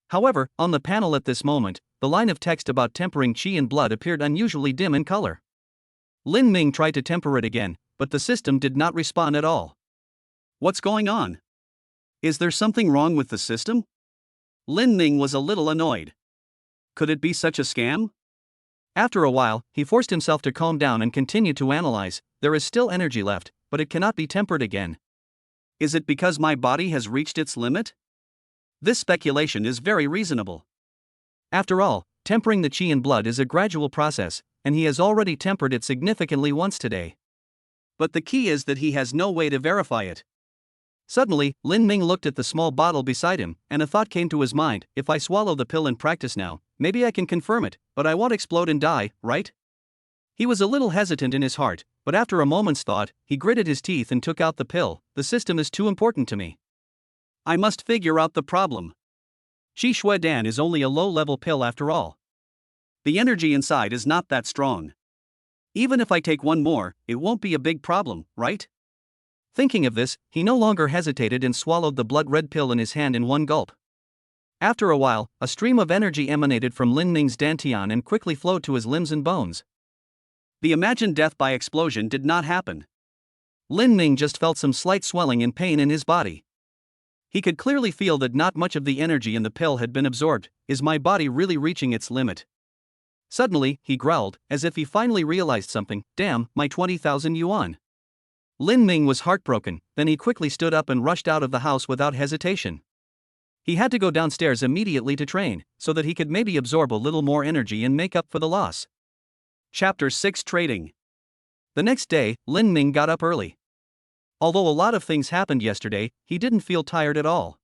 However, on the panel at this moment, the line of text about tempering chi and blood appeared unusually dim in color. Lin Ming tried to temper it again, but the system did not respond at all. What's going on? Is there something wrong with the system? Lin Ming was a little annoyed. Could it be such a scam? After a while, he forced himself to calm down and continue to analyze. There is still energy left, but it cannot be tempered again. Is it because my body has reached its limit? This speculation is very reasonable. After all, tempering the qi in blood is a gradual process, and he has already tempered it significantly once today. But the key is that he has no way to verify it. Suddenly, Lin Ming looked at the small bottle beside him, and a thought came to his mind: if I swallow the pill and practice now, maybe I can confirm it, but I won't explode and die, right? He was a little hesitant in his heart, but after a moment's thought, he gritted his teeth and took out the pill. The system is too important to me. I must figure out the problem. Qi Shui Dan is only a low-level pill after all. The energy inside is not that strong. Even if I take one more, it won't be a big problem, right? Thinking of this, he no longer hesitated and swallowed the blood-red pill in his hand in one gulp. After a while, a stream of energy emanated from Lin Ming's dantian and quickly flowed to his limbs and bones. The imagined death by explosion did not happen. Lin Ming just felt some slight swelling and pain in his body. He could clearly feel that not much of the energy in the pill had been absorbed. Is my body really reaching its limit? Suddenly, he growled, as if he finally realized something. Damn, my 20,000 yuan. Lin Ming was heartbroken, then he quickly stood up and rushed out of the house without hesitation. He had to go downstairs immediately to train, so that he could maybe absorb a little more energy and make up for the loss. Chapter 6 Trading. The next day, Lin Ming got up early. Although a lot of things happened yesterday, he didn't feel tired at all.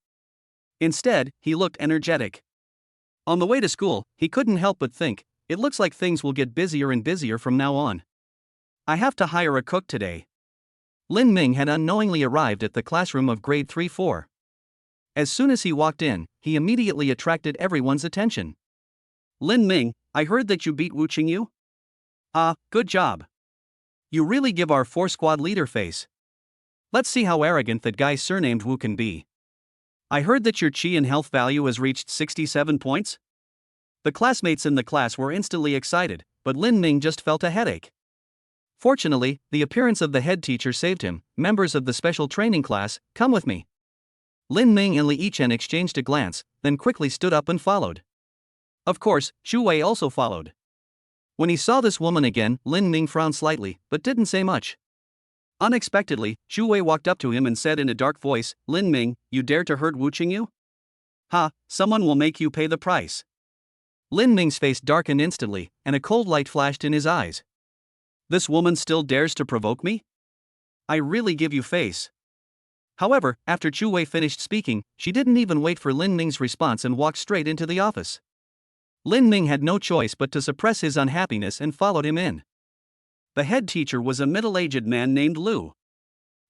Instead, he looked energetic. On the way to school, he couldn't help but think, it looks like things will get busier and busier from now on. I have to hire a cook today. Lin Ming had unknowingly arrived at the classroom of grade 3-4. As soon as he walked in, he immediately attracted everyone's attention. Lin Ming, I heard that you beat Wu Chengyu? Ah, good job. You really give our 4-squad leader face. Let's see how arrogant that guy surnamed Wu can be. I heard that your chi and health value has reached 67 points? The classmates in the class were instantly excited, but Lin Ming just felt a headache. Fortunately, the appearance of the head teacher saved him. Members of the special training class, come with me. Lin Ming and Li Yichen exchanged a glance, then quickly stood up and followed. Of course, Xu Wei also followed. When he saw this woman again, Lin Ming frowned slightly, but didn't say much. Unexpectedly, Xu Wei walked up to him and said in a dark voice, Lin Ming, you dare to hurt Wu Chengyu? Ha, someone will make you pay the price. Lin Ming's face darkened instantly, and a cold light flashed in his eyes. This woman still dares to provoke me? I really give you face. However, after Xu Wei finished speaking, she didn't even wait for Lin Ming's response and walked straight into the office. Lin Ming had no choice but to suppress his unhappiness and followed him in. The head teacher was a middle-aged man named Lu.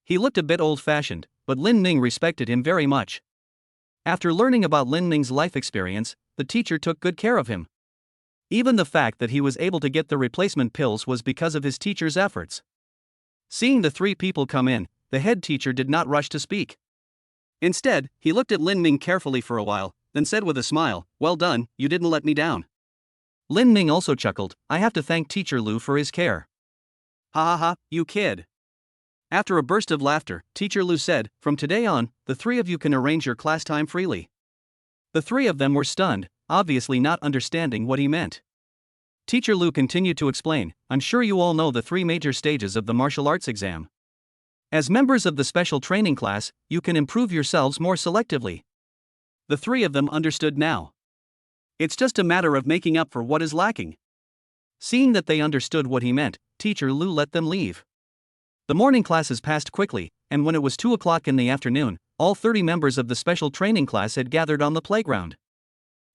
He looked a bit old-fashioned, but Lin Ming respected him very much. After learning about Lin Ming's life experience, the teacher took good care of him. Even the fact that he was able to get the replacement pills was because of his teacher's efforts. Seeing the 3 people come in, the head teacher did not rush to speak. Instead, he looked at Lin Ming carefully for a while, then said with a smile, well done, you didn't let me down. Lin Ming also chuckled, I have to thank Teacher Lu for his care. Ha ha ha, you kid. After a burst of laughter, Teacher Lu said, from today on, the 3 of you can arrange your class time freely. The 3 of them were stunned, obviously not understanding what he meant. Teacher Lu continued to explain, I'm sure you all know the 3 major stages of the martial arts exam. As members of the special training class, you can improve yourselves more selectively. The 3 of them understood now. It's just a matter of making up for what is lacking. Seeing that they understood what he meant, Teacher Lu let them leave. The morning classes passed quickly, and when it was 2 o'clock in the afternoon, all 30 members of the special training class had gathered on the playground.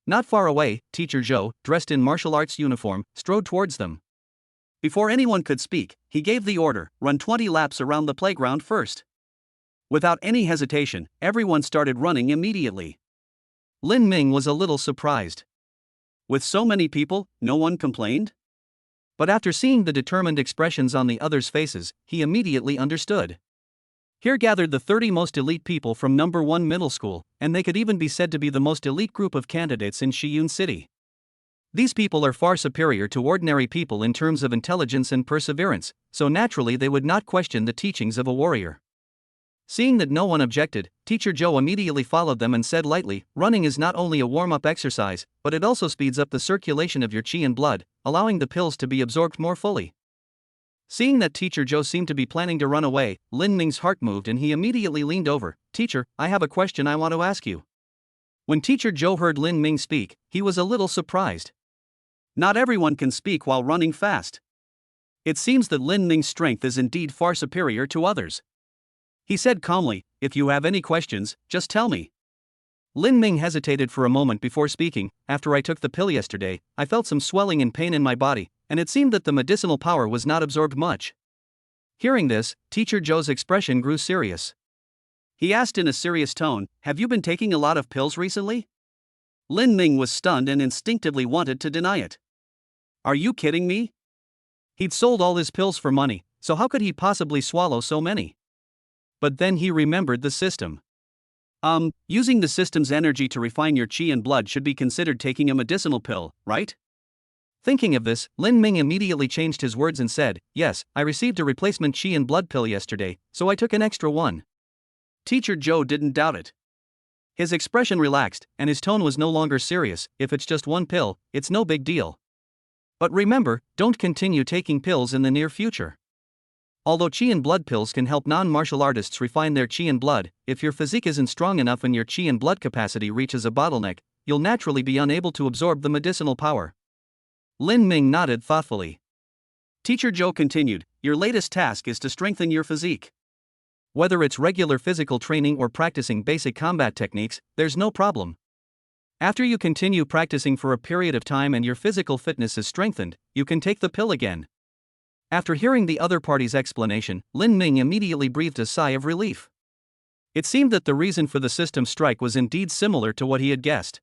Not far away, Teacher Zhou, dressed in martial arts uniform, strode towards them. Before anyone could speak, he gave the order, run 20 laps around the playground first. Without any hesitation, everyone started running immediately. Lin Ming was a little surprised. With so many people, no one complained? But after seeing the determined expressions on the others' faces, he immediately understood. Here gathered the 30 most elite people from number 1 middle school, and they could even be said to be the most elite group of candidates in Shiyun City. These people are far superior to ordinary people in terms of intelligence and perseverance, so naturally they would not question the teachings of a warrior. Seeing that no one objected, Teacher Joe immediately followed them and said lightly, running is not only a warm-up exercise, but it also speeds up the circulation of your chi and blood, allowing the pills to be absorbed more fully. Seeing that Teacher Joe seemed to be planning to run away, Lin Ming's heart moved and he immediately leaned over. Teacher, I have a question I want to ask you. When Teacher Joe heard Lin Ming speak, he was a little surprised. Not everyone can speak while running fast. It seems that Lin Ming's strength is indeed far superior to others. He said calmly, if you have any questions, just tell me. Lin Ming hesitated for a moment before speaking. After I took the pill yesterday, I felt some swelling and pain in my body, and it seemed that the medicinal power was not absorbed much. Hearing this, Teacher Joe's expression grew serious. He asked in a serious tone, have you been taking a lot of pills recently? Lin Ming was stunned and instinctively wanted to deny it. Are you kidding me? He'd sold all his pills for money, so how could he possibly swallow so many? But then he remembered the system. Using the system's energy to refine your chi and blood should be considered taking a medicinal pill, right? Thinking of this, Lin Ming immediately changed his words and said, yes, I received a replacement chi and blood pill yesterday, so I took an extra one. Teacher Joe didn't doubt it. His expression relaxed, and his tone was no longer serious. If it's just one pill, it's no big deal. But remember, don't continue taking pills in the near future. Although chi and blood pills can help non-martial artists refine their chi and blood, if your physique isn't strong enough and your chi and blood capacity reaches a bottleneck, you'll naturally be unable to absorb the medicinal power. Lin Ming nodded thoughtfully. Teacher Joe continued, your latest task is to strengthen your physique. Whether it's regular physical training or practicing basic combat techniques, there's no problem. After you continue practicing for a period of time and your physical fitness is strengthened, you can take the pill again. After hearing the other party's explanation, Lin Ming immediately breathed a sigh of relief. It seemed that the reason for the system strike was indeed similar to what he had guessed.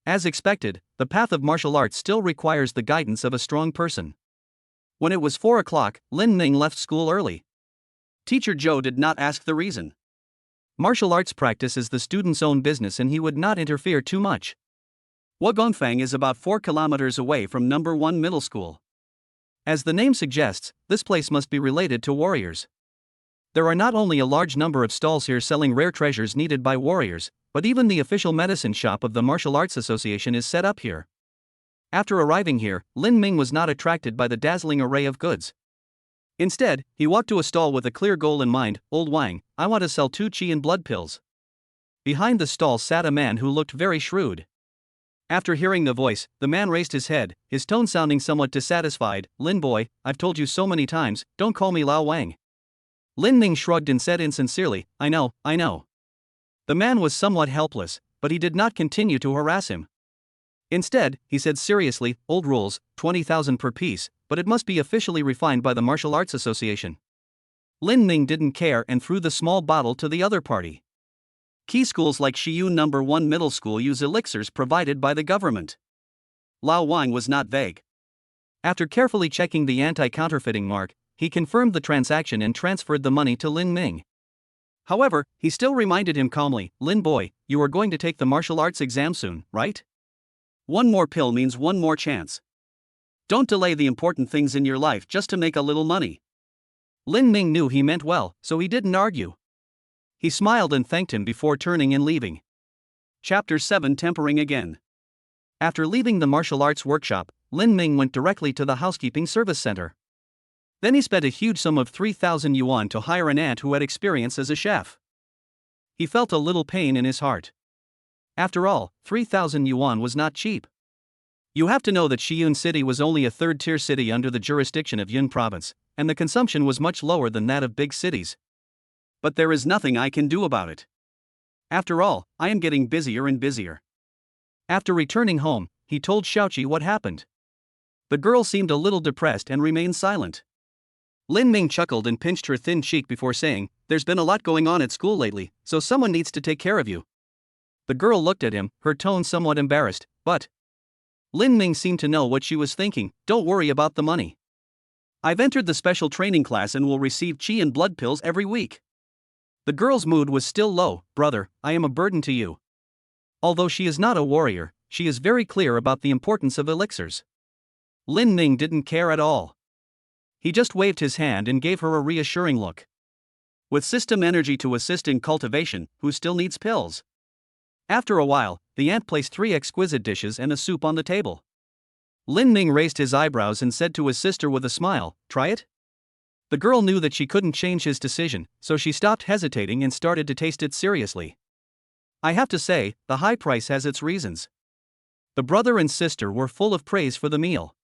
As expected, the path of martial arts still requires the guidance of a strong person. When it was 4 o'clock, Lin Ming left school early. Teacher Joe did not ask the reason. Martial arts practice is the student's own business and he would not interfere too much. Wugongfang is about 4 kilometers away from number 1 middle school. As the name suggests, this place must be related to warriors. There are not only a large number of stalls here selling rare treasures needed by warriors, but even the official medicine shop of the Martial Arts Association is set up here. After arriving here, Lin Ming was not attracted by the dazzling array of goods. Instead, he walked to a stall with a clear goal in mind. Old Wang, I want to sell 2 chi and blood pills. Behind the stall sat a man who looked very shrewd. After hearing the voice, the man raised his head, his tone sounding somewhat dissatisfied. Lin boy, I've told you so many times, don't call me Lao Wang. Lin Ming shrugged and said insincerely, I know. The man was somewhat helpless, but he did not continue to harass him. Instead, he said seriously, old rules, 20,000 per piece, but it must be officially refined by the Martial Arts Association. Lin Ming didn't care and threw the small bottle to the other party. Key schools like Shiyu No. 1 Middle School use elixirs provided by the government. Lao Wang was not vague. After carefully checking the anti-counterfeiting mark, he confirmed the transaction and transferred the money to Lin Ming. However, he still reminded him calmly, Lin boy, you are going to take the martial arts exam soon, right? One more pill means one more chance. Don't delay the important things in your life just to make a little money. Lin Ming knew he meant well, so he didn't argue. He smiled and thanked him before turning and leaving. Chapter 7 Tempering Again. After leaving the martial arts workshop, Lin Ming went directly to the housekeeping service center. Then he spent a huge sum of 3,000 yuan to hire an aunt who had experience as a chef. He felt a little pain in his heart. After all, 3,000 yuan was not cheap. You have to know that Shiyun City was only a third-tier city under the jurisdiction of Yun Province, and the consumption was much lower than that of big cities. But there is nothing I can do about it. After all, I am getting busier and busier. After returning home, he told Xiaoqi what happened. The girl seemed a little depressed and remained silent. Lin Ming chuckled and pinched her thin cheek before saying, there's been a lot going on at school lately, so someone needs to take care of you. The girl looked at him, her tone somewhat embarrassed, but Lin Ming seemed to know what she was thinking. Don't worry about the money. I've entered the special training class and will receive chi and blood pills every week. The girl's mood was still low. Brother, I am a burden to you. Although she is not a warrior, she is very clear about the importance of elixirs. Lin Ming didn't care at all. He just waved his hand and gave her a reassuring look. with system energy to assist in cultivation, who still needs pills. After a while, the aunt placed 3 exquisite dishes and a soup on the table. Lin Ming raised his eyebrows and said to his sister with a smile, "Try it?" The girl knew that she couldn't change his decision, so she stopped hesitating and started to taste it seriously. I have to say, the high price has its reasons. The brother and sister were full of praise for the meal.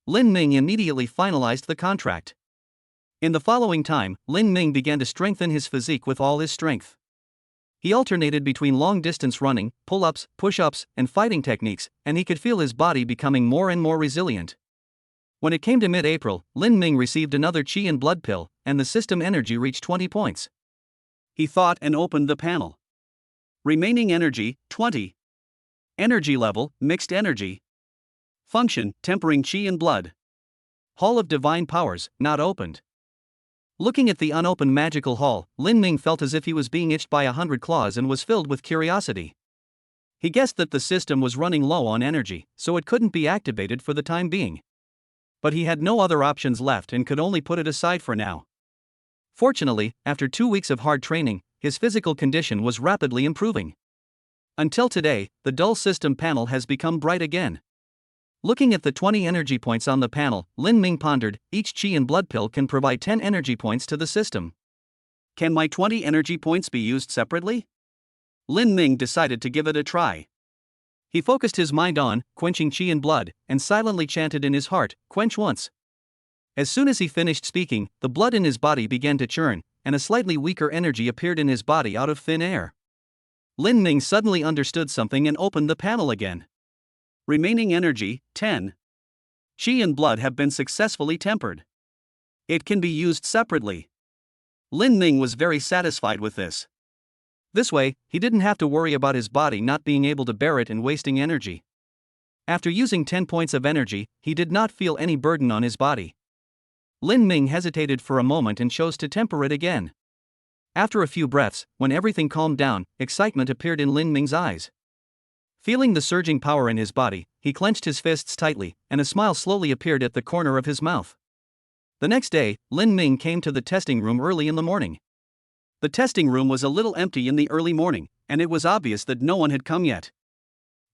Lin Ming immediately finalized the contract. In the following time, Lin Ming began to strengthen his physique with all his strength. He alternated between long-distance running, pull-ups, push-ups, and fighting techniques, and he could feel his body becoming more and more resilient. When it came to mid-April, Lin Ming received another Qi and blood pill, and the system energy reached 20 points. He thought and opened the panel. Remaining energy, 20. Energy level, mixed energy. Function, tempering Qi and blood. Hall of Divine Powers, not opened. Looking at the unopened magical hall, Lin Ming felt as if he was being itched by 100 claws and was filled with curiosity. He guessed that the system was running low on energy, so it couldn't be activated for the time being. But he had no other options left and could only put it aside for now. Fortunately, after 2 weeks of hard training, his physical condition was rapidly improving. Until today, the dull system panel has become bright again. Looking at the 20 energy points on the panel, Lin Ming pondered, each Qi and blood pill can provide 10 energy points to the system. Can my 20 energy points be used separately? Lin Ming decided to give it a try. He focused his mind on quenching Qi and blood, and silently chanted in his heart, "Quench once." As soon as he finished speaking, the blood in his body began to churn, and a slightly weaker energy appeared in his body out of thin air. Lin Ming suddenly understood something and opened the panel again. Remaining energy, 10. Qi and blood have been successfully tempered. It can be used separately. Lin Ming was very satisfied with this. This way, he didn't have to worry about his body not being able to bear it and wasting energy. After using 10 points of energy, he did not feel any burden on his body. Lin Ming hesitated for a moment and chose to temper it again. After a few breaths, when everything calmed down, excitement appeared in Lin Ming's eyes. Feeling the surging power in his body, he clenched his fists tightly, and a smile slowly appeared at the corner of his mouth. The next day, Lin Ming came to the testing room early in the morning. The testing room was a little empty in the early morning, and it was obvious that no one had come yet.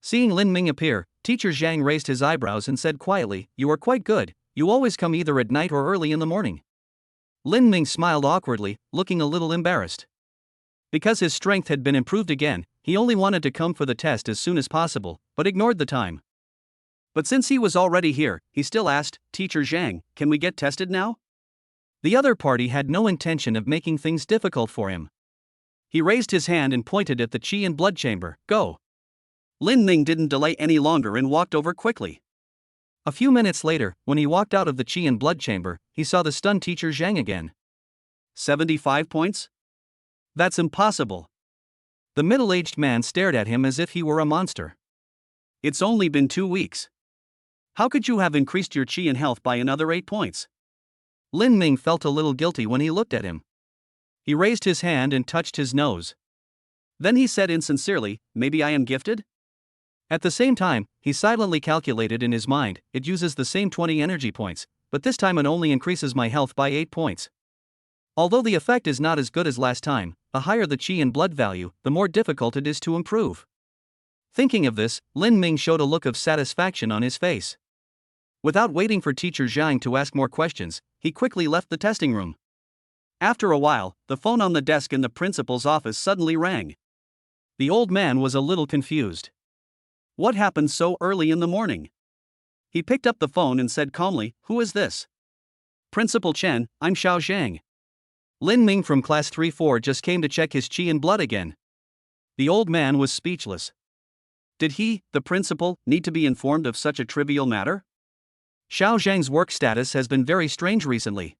Seeing Lin Ming appear, Teacher Zhang raised his eyebrows and said quietly, "You are quite good, you always come either at night or early in the morning." Lin Ming smiled awkwardly, looking a little embarrassed. Because his strength had been improved again, he only wanted to come for the test as soon as possible, but ignored the time. But since he was already here, he still asked, "Teacher Zhang, can we get tested now?" The other party had no intention of making things difficult for him. He raised his hand and pointed at the Qi and blood chamber, "Go." Lin Ming didn't delay any longer and walked over quickly. A few minutes later, when he walked out of the Qi and blood chamber, he saw the stunned Teacher Zhang again. 75 points? That's impossible. The middle-aged man stared at him as if he were a monster. It's only been 2 weeks. How could you have increased your Qi and health by another 8 points? Lin Ming felt a little guilty when he looked at him. He raised his hand and touched his nose. Then he said insincerely, "Maybe I am gifted?" At the same time, he silently calculated in his mind, it uses the same 20 energy points, but this time it only increases my health by 8 points. Although the effect is not as good as last time, the higher the Qi and blood value, the more difficult it is to improve. Thinking of this, Lin Ming showed a look of satisfaction on his face. Without waiting for Teacher Zhang to ask more questions, he quickly left the testing room. After a while, the phone on the desk in the principal's office suddenly rang. The old man was a little confused. What happened so early in the morning? He picked up the phone and said calmly, "Who is this?" "Principal Chen, I'm Xiao Zhang. Lin Ming from class 3-4 just came to check his Qi and blood again." The old man was speechless. Did he, the principal, need to be informed of such a trivial matter? Xiao Zhang's work status has been very strange recently.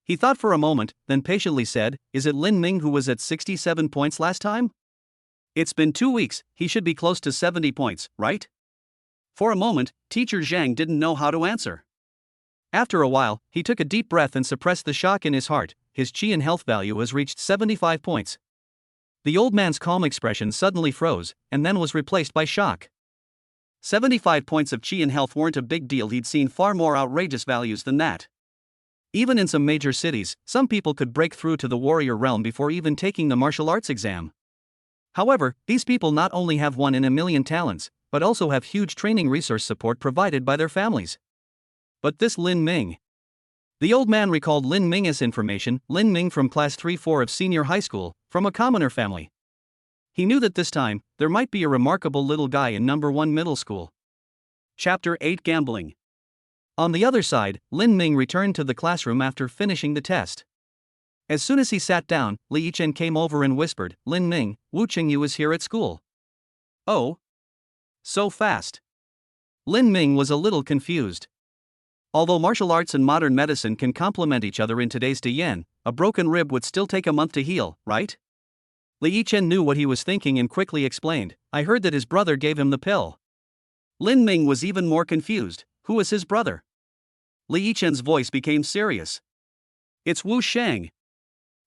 He thought for a moment, then patiently said, "Is it Lin Ming who was at 67 points last time? It's been 2 weeks, he should be close to 70 points, right?" For a moment, Teacher Zhang didn't know how to answer. After a while, he took a deep breath and suppressed the shock in his heart. His Qi and health value has reached 75 points. The old man's calm expression suddenly froze, and then was replaced by shock. 75 points of Qi and health weren't a big deal, he'd seen far more outrageous values than that. Even in some major cities, some people could break through to the warrior realm before even taking the martial arts exam. However, these people not only have 1 in a million talents, but also have huge training resource support provided by their families. But this Lin Ming. The old man recalled Lin Ming's information, Lin Ming from class 3-4 of senior high school, from a commoner family. He knew that this time, there might be a remarkable little guy in number 1 middle school. Chapter 8 Gambling. On the other side, Lin Ming returned to the classroom after finishing the test. As soon as he sat down, Li Yichen came over and whispered, "Lin Ming, Wu Chengyu is here at school." "Oh? So fast?" Lin Ming was a little confused. Although martial arts and modern medicine can complement each other in today's Diyan, a broken rib would still take a month to heal, right? Li Yichen knew what he was thinking and quickly explained, "I heard that his brother gave him the pill." Lin Ming was even more confused. Who is his brother? Li Yichen's voice became serious. "It's Wu Shang.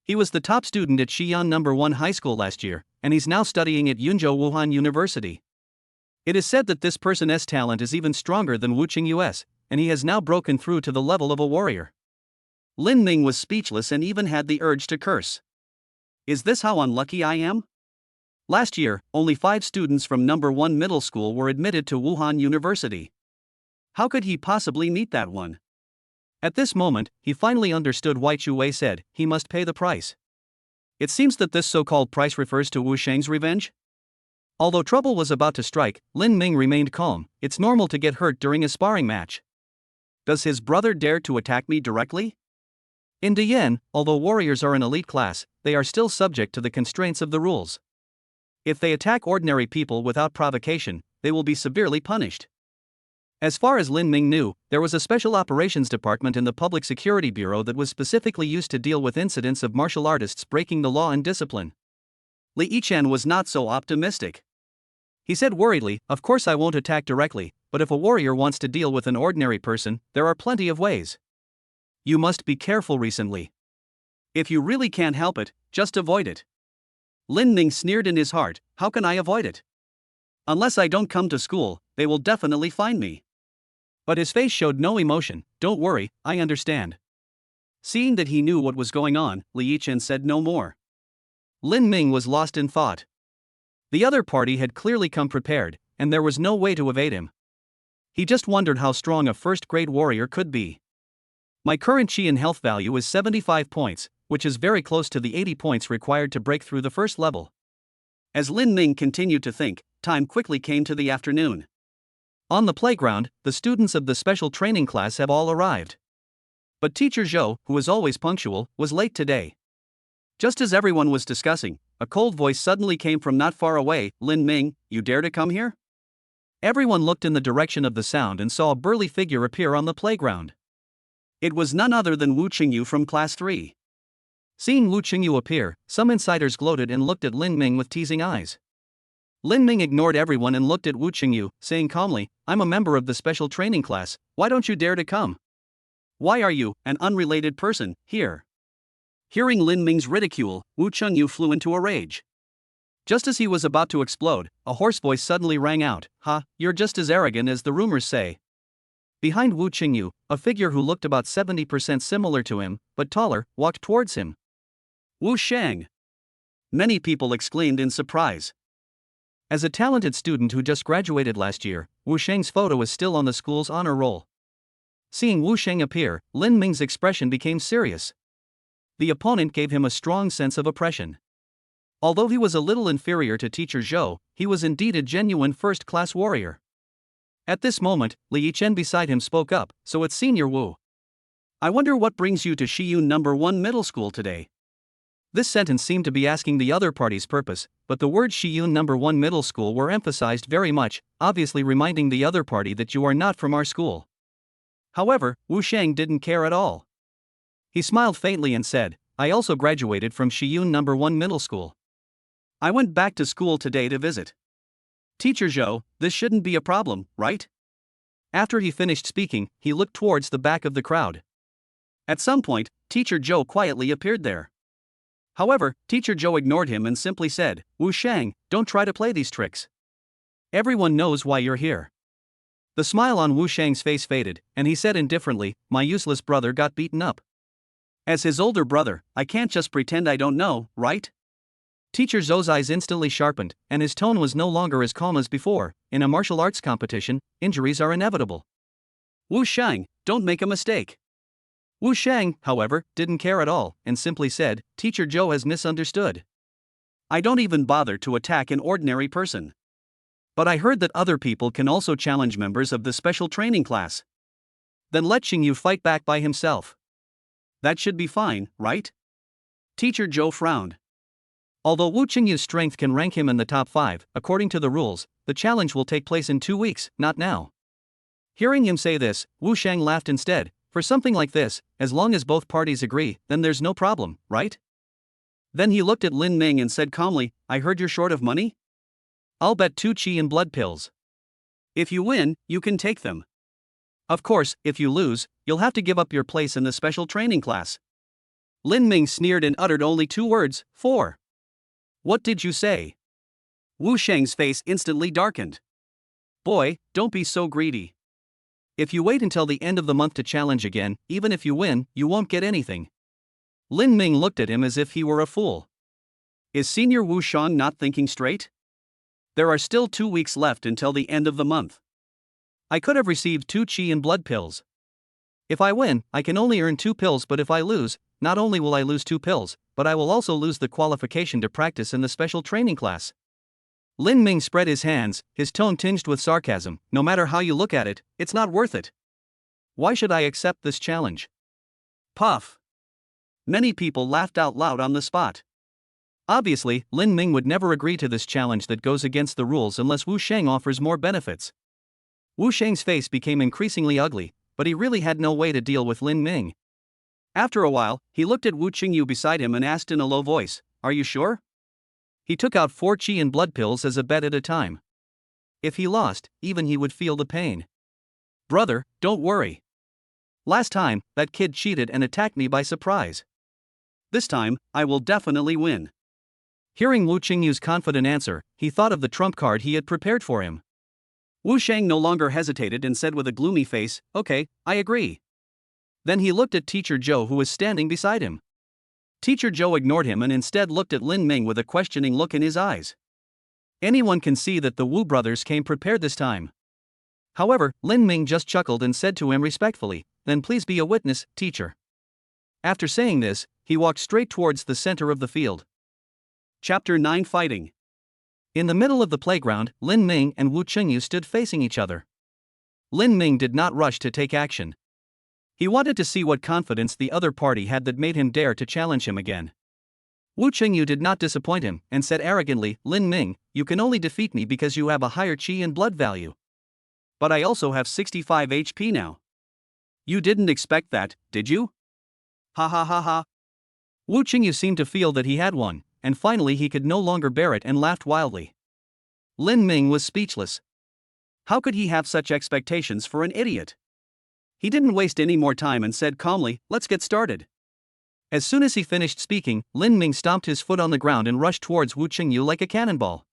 He was the top student at Xi'an No. 1 high school last year, and he's now studying at Yunzhou Wuhan University. It is said that this person's talent is even stronger than Wu Chengyu's, and he has now broken through to the level of a warrior." Lin Ming was speechless and even had the urge to curse. Is this how unlucky I am? Last year, only 5 students from number 1 middle school were admitted to Wuhan University. How could he possibly meet that one? At this moment, he finally understood why Chu Wei said he must pay the price. It seems that this so-called price refers to Wu Shang's revenge. Although trouble was about to strike, Lin Ming remained calm. It's normal to get hurt during a sparring match. Does his brother dare to attack me directly? In Diyan, although warriors are an elite class, they are still subject to the constraints of the rules. If they attack ordinary people without provocation, they will be severely punished. As far as Lin Ming knew, there was a special operations department in the Public Security Bureau that was specifically used to deal with incidents of martial artists breaking the law and discipline. Li Yichen was not so optimistic. He said worriedly, "Of course I won't attack directly, but if a warrior wants to deal with an ordinary person, there are plenty of ways. You must be careful recently. If you really can't help it, just avoid it." Lin Ming sneered in his heart, "How can I avoid it? Unless I don't come to school, they will definitely find me." But his face showed no emotion. "Don't worry, I understand." Seeing that he knew what was going on, Li Yichen said no more. Lin Ming was lost in thought. The other party had clearly come prepared, and there was no way to evade him. He just wondered how strong a first-grade warrior could be. "My current chi and health value is 75 points, which is very close to the 80 points required to break through the first level." As Lin Ming continued to think, time quickly came to the afternoon. On the playground, the students of the special training class have all arrived. But Teacher Zhou, who is always punctual, was late today. Just as everyone was discussing, a cold voice suddenly came from not far away. "Lin Ming, you dare to come here?" Everyone looked in the direction of the sound and saw a burly figure appear on the playground. It was none other than Wu Chengyu from class 3. Seeing Wu Chengyu appear, some insiders gloated and looked at Lin Ming with teasing eyes. Lin Ming ignored everyone and looked at Wu Chengyu, saying calmly, "I'm a member of the special training class, why don't you dare to come? Why are you, an unrelated person, here?" Hearing Lin Ming's ridicule, Wu Chengyu flew into a rage. Just as he was about to explode, a hoarse voice suddenly rang out, "Ha, you're just as arrogant as the rumors say." Behind Wu Chengyu, a figure who looked about 70% similar to him, but taller, walked towards him. "Wu Shang!" Many people exclaimed in surprise. As a talented student who just graduated last year, Wu Shang's photo is still on the school's honor roll. Seeing Wu Shang appear, Lin Ming's expression became serious. The opponent gave him a strong sense of oppression. Although he was a little inferior to Teacher Zhou, he was indeed a genuine first-class warrior. At this moment, Li Yichen beside him spoke up, "So it's Senior Wu. I wonder what brings you to Shiyun No. 1 middle school today?" This sentence seemed to be asking the other party's purpose, but the words Shiyun No. 1 middle school were emphasized very much, obviously reminding the other party that you are not from our school. However, Wu Shang didn't care at all. He smiled faintly and said, "I also graduated from Shiyun No. 1 middle school. I went back to school today to visit. Teacher Zhou, this shouldn't be a problem, right?" After he finished speaking, he looked towards the back of the crowd. At some point, Teacher Zhou quietly appeared there. However, Teacher Zhou ignored him and simply said, "Wu Shang, don't try to play these tricks. Everyone knows why you're here." The smile on Wu Shang's face faded, and he said indifferently, "My useless brother got beaten up. As his older brother, I can't just pretend I don't know, right? Teacher Zhou's eyes instantly sharpened, and his tone was no longer as calm as before. In a martial arts competition, injuries are inevitable. Wu Shang, don't make a mistake. Wu Shang, however, didn't care at all, and simply said, Teacher Zhou has misunderstood. I don't even bother to attack an ordinary person. But I heard that other people can also challenge members of the special training class. Then let Chunyu fight back by himself. That should be fine, right? Teacher Zhou frowned. Although Wu Qingyu's strength can rank him in the top 5, according to the rules, the challenge will take place in 2 weeks, not now. Hearing him say this, Wu Shang laughed instead. For something like this, as long as both parties agree, then there's no problem, right? Then he looked at Lin Ming and said calmly, I heard you're short of money? I'll bet 2 qi and blood pills. If you win, you can take them. Of course, if you lose, you'll have to give up your place in the special training class. Lin Ming sneered and uttered only 2 words, 4. What did you say? Wu Shang's face instantly darkened. Boy, don't be so greedy. If you wait until the end of the month to challenge again, even if you win, you won't get anything. Lin Ming looked at him as if he were a fool. Is Senior Wu Shang not thinking straight? There are still 2 weeks left until the end of the month. I could have received 2 qi and blood pills. If I win, I can only earn 2 pills, but if I lose, not only will I lose 2 pills, but I will also lose the qualification to practice in the special training class. Lin Ming spread his hands, his tone tinged with sarcasm. No matter how you look at it, it's not worth it. Why should I accept this challenge? Puff. Many people laughed out loud on the spot. Obviously, Lin Ming would never agree to this challenge that goes against the rules unless Wu Shang offers more benefits. Wu Shang's face became increasingly ugly, but he really had no way to deal with Lin Ming. After a while, he looked at Wu Qingyu beside him and asked in a low voice, Are you sure? He took out 4 qi and blood pills as a bet at a time. If he lost, even he would feel the pain. Brother, don't worry. Last time, that kid cheated and attacked me by surprise. This time, I will definitely win. Hearing Wu Qingyu's confident answer, he thought of the trump card he had prepared for him. Wu Shang no longer hesitated and said with a gloomy face, Okay, I agree. Then he looked at Teacher Zhou who was standing beside him. Teacher Zhou ignored him and instead looked at Lin Ming with a questioning look in his eyes. Anyone can see that the Wu brothers came prepared this time. However, Lin Ming just chuckled and said to him respectfully, Then please be a witness, teacher. After saying this, he walked straight towards the center of the field. Chapter 9 Fighting. In the middle of the playground, Lin Ming and Wu Qingyu stood facing each other. Lin Ming did not rush to take action. He wanted to see what confidence the other party had that made him dare to challenge him again. Wu Qingyu did not disappoint him and said arrogantly, Lin Ming, you can only defeat me because you have a higher qi and blood value. But I also have 65 HP now. You didn't expect that, did you? Ha ha ha ha. Wu Qingyu seemed to feel that he had won, and finally he could no longer bear it and laughed wildly. Lin Ming was speechless. How could he have such expectations for an idiot? He didn't waste any more time and said calmly, Let's get started. As soon as he finished speaking, Lin Ming stomped his foot on the ground and rushed towards Wu Qingyu like a cannonball.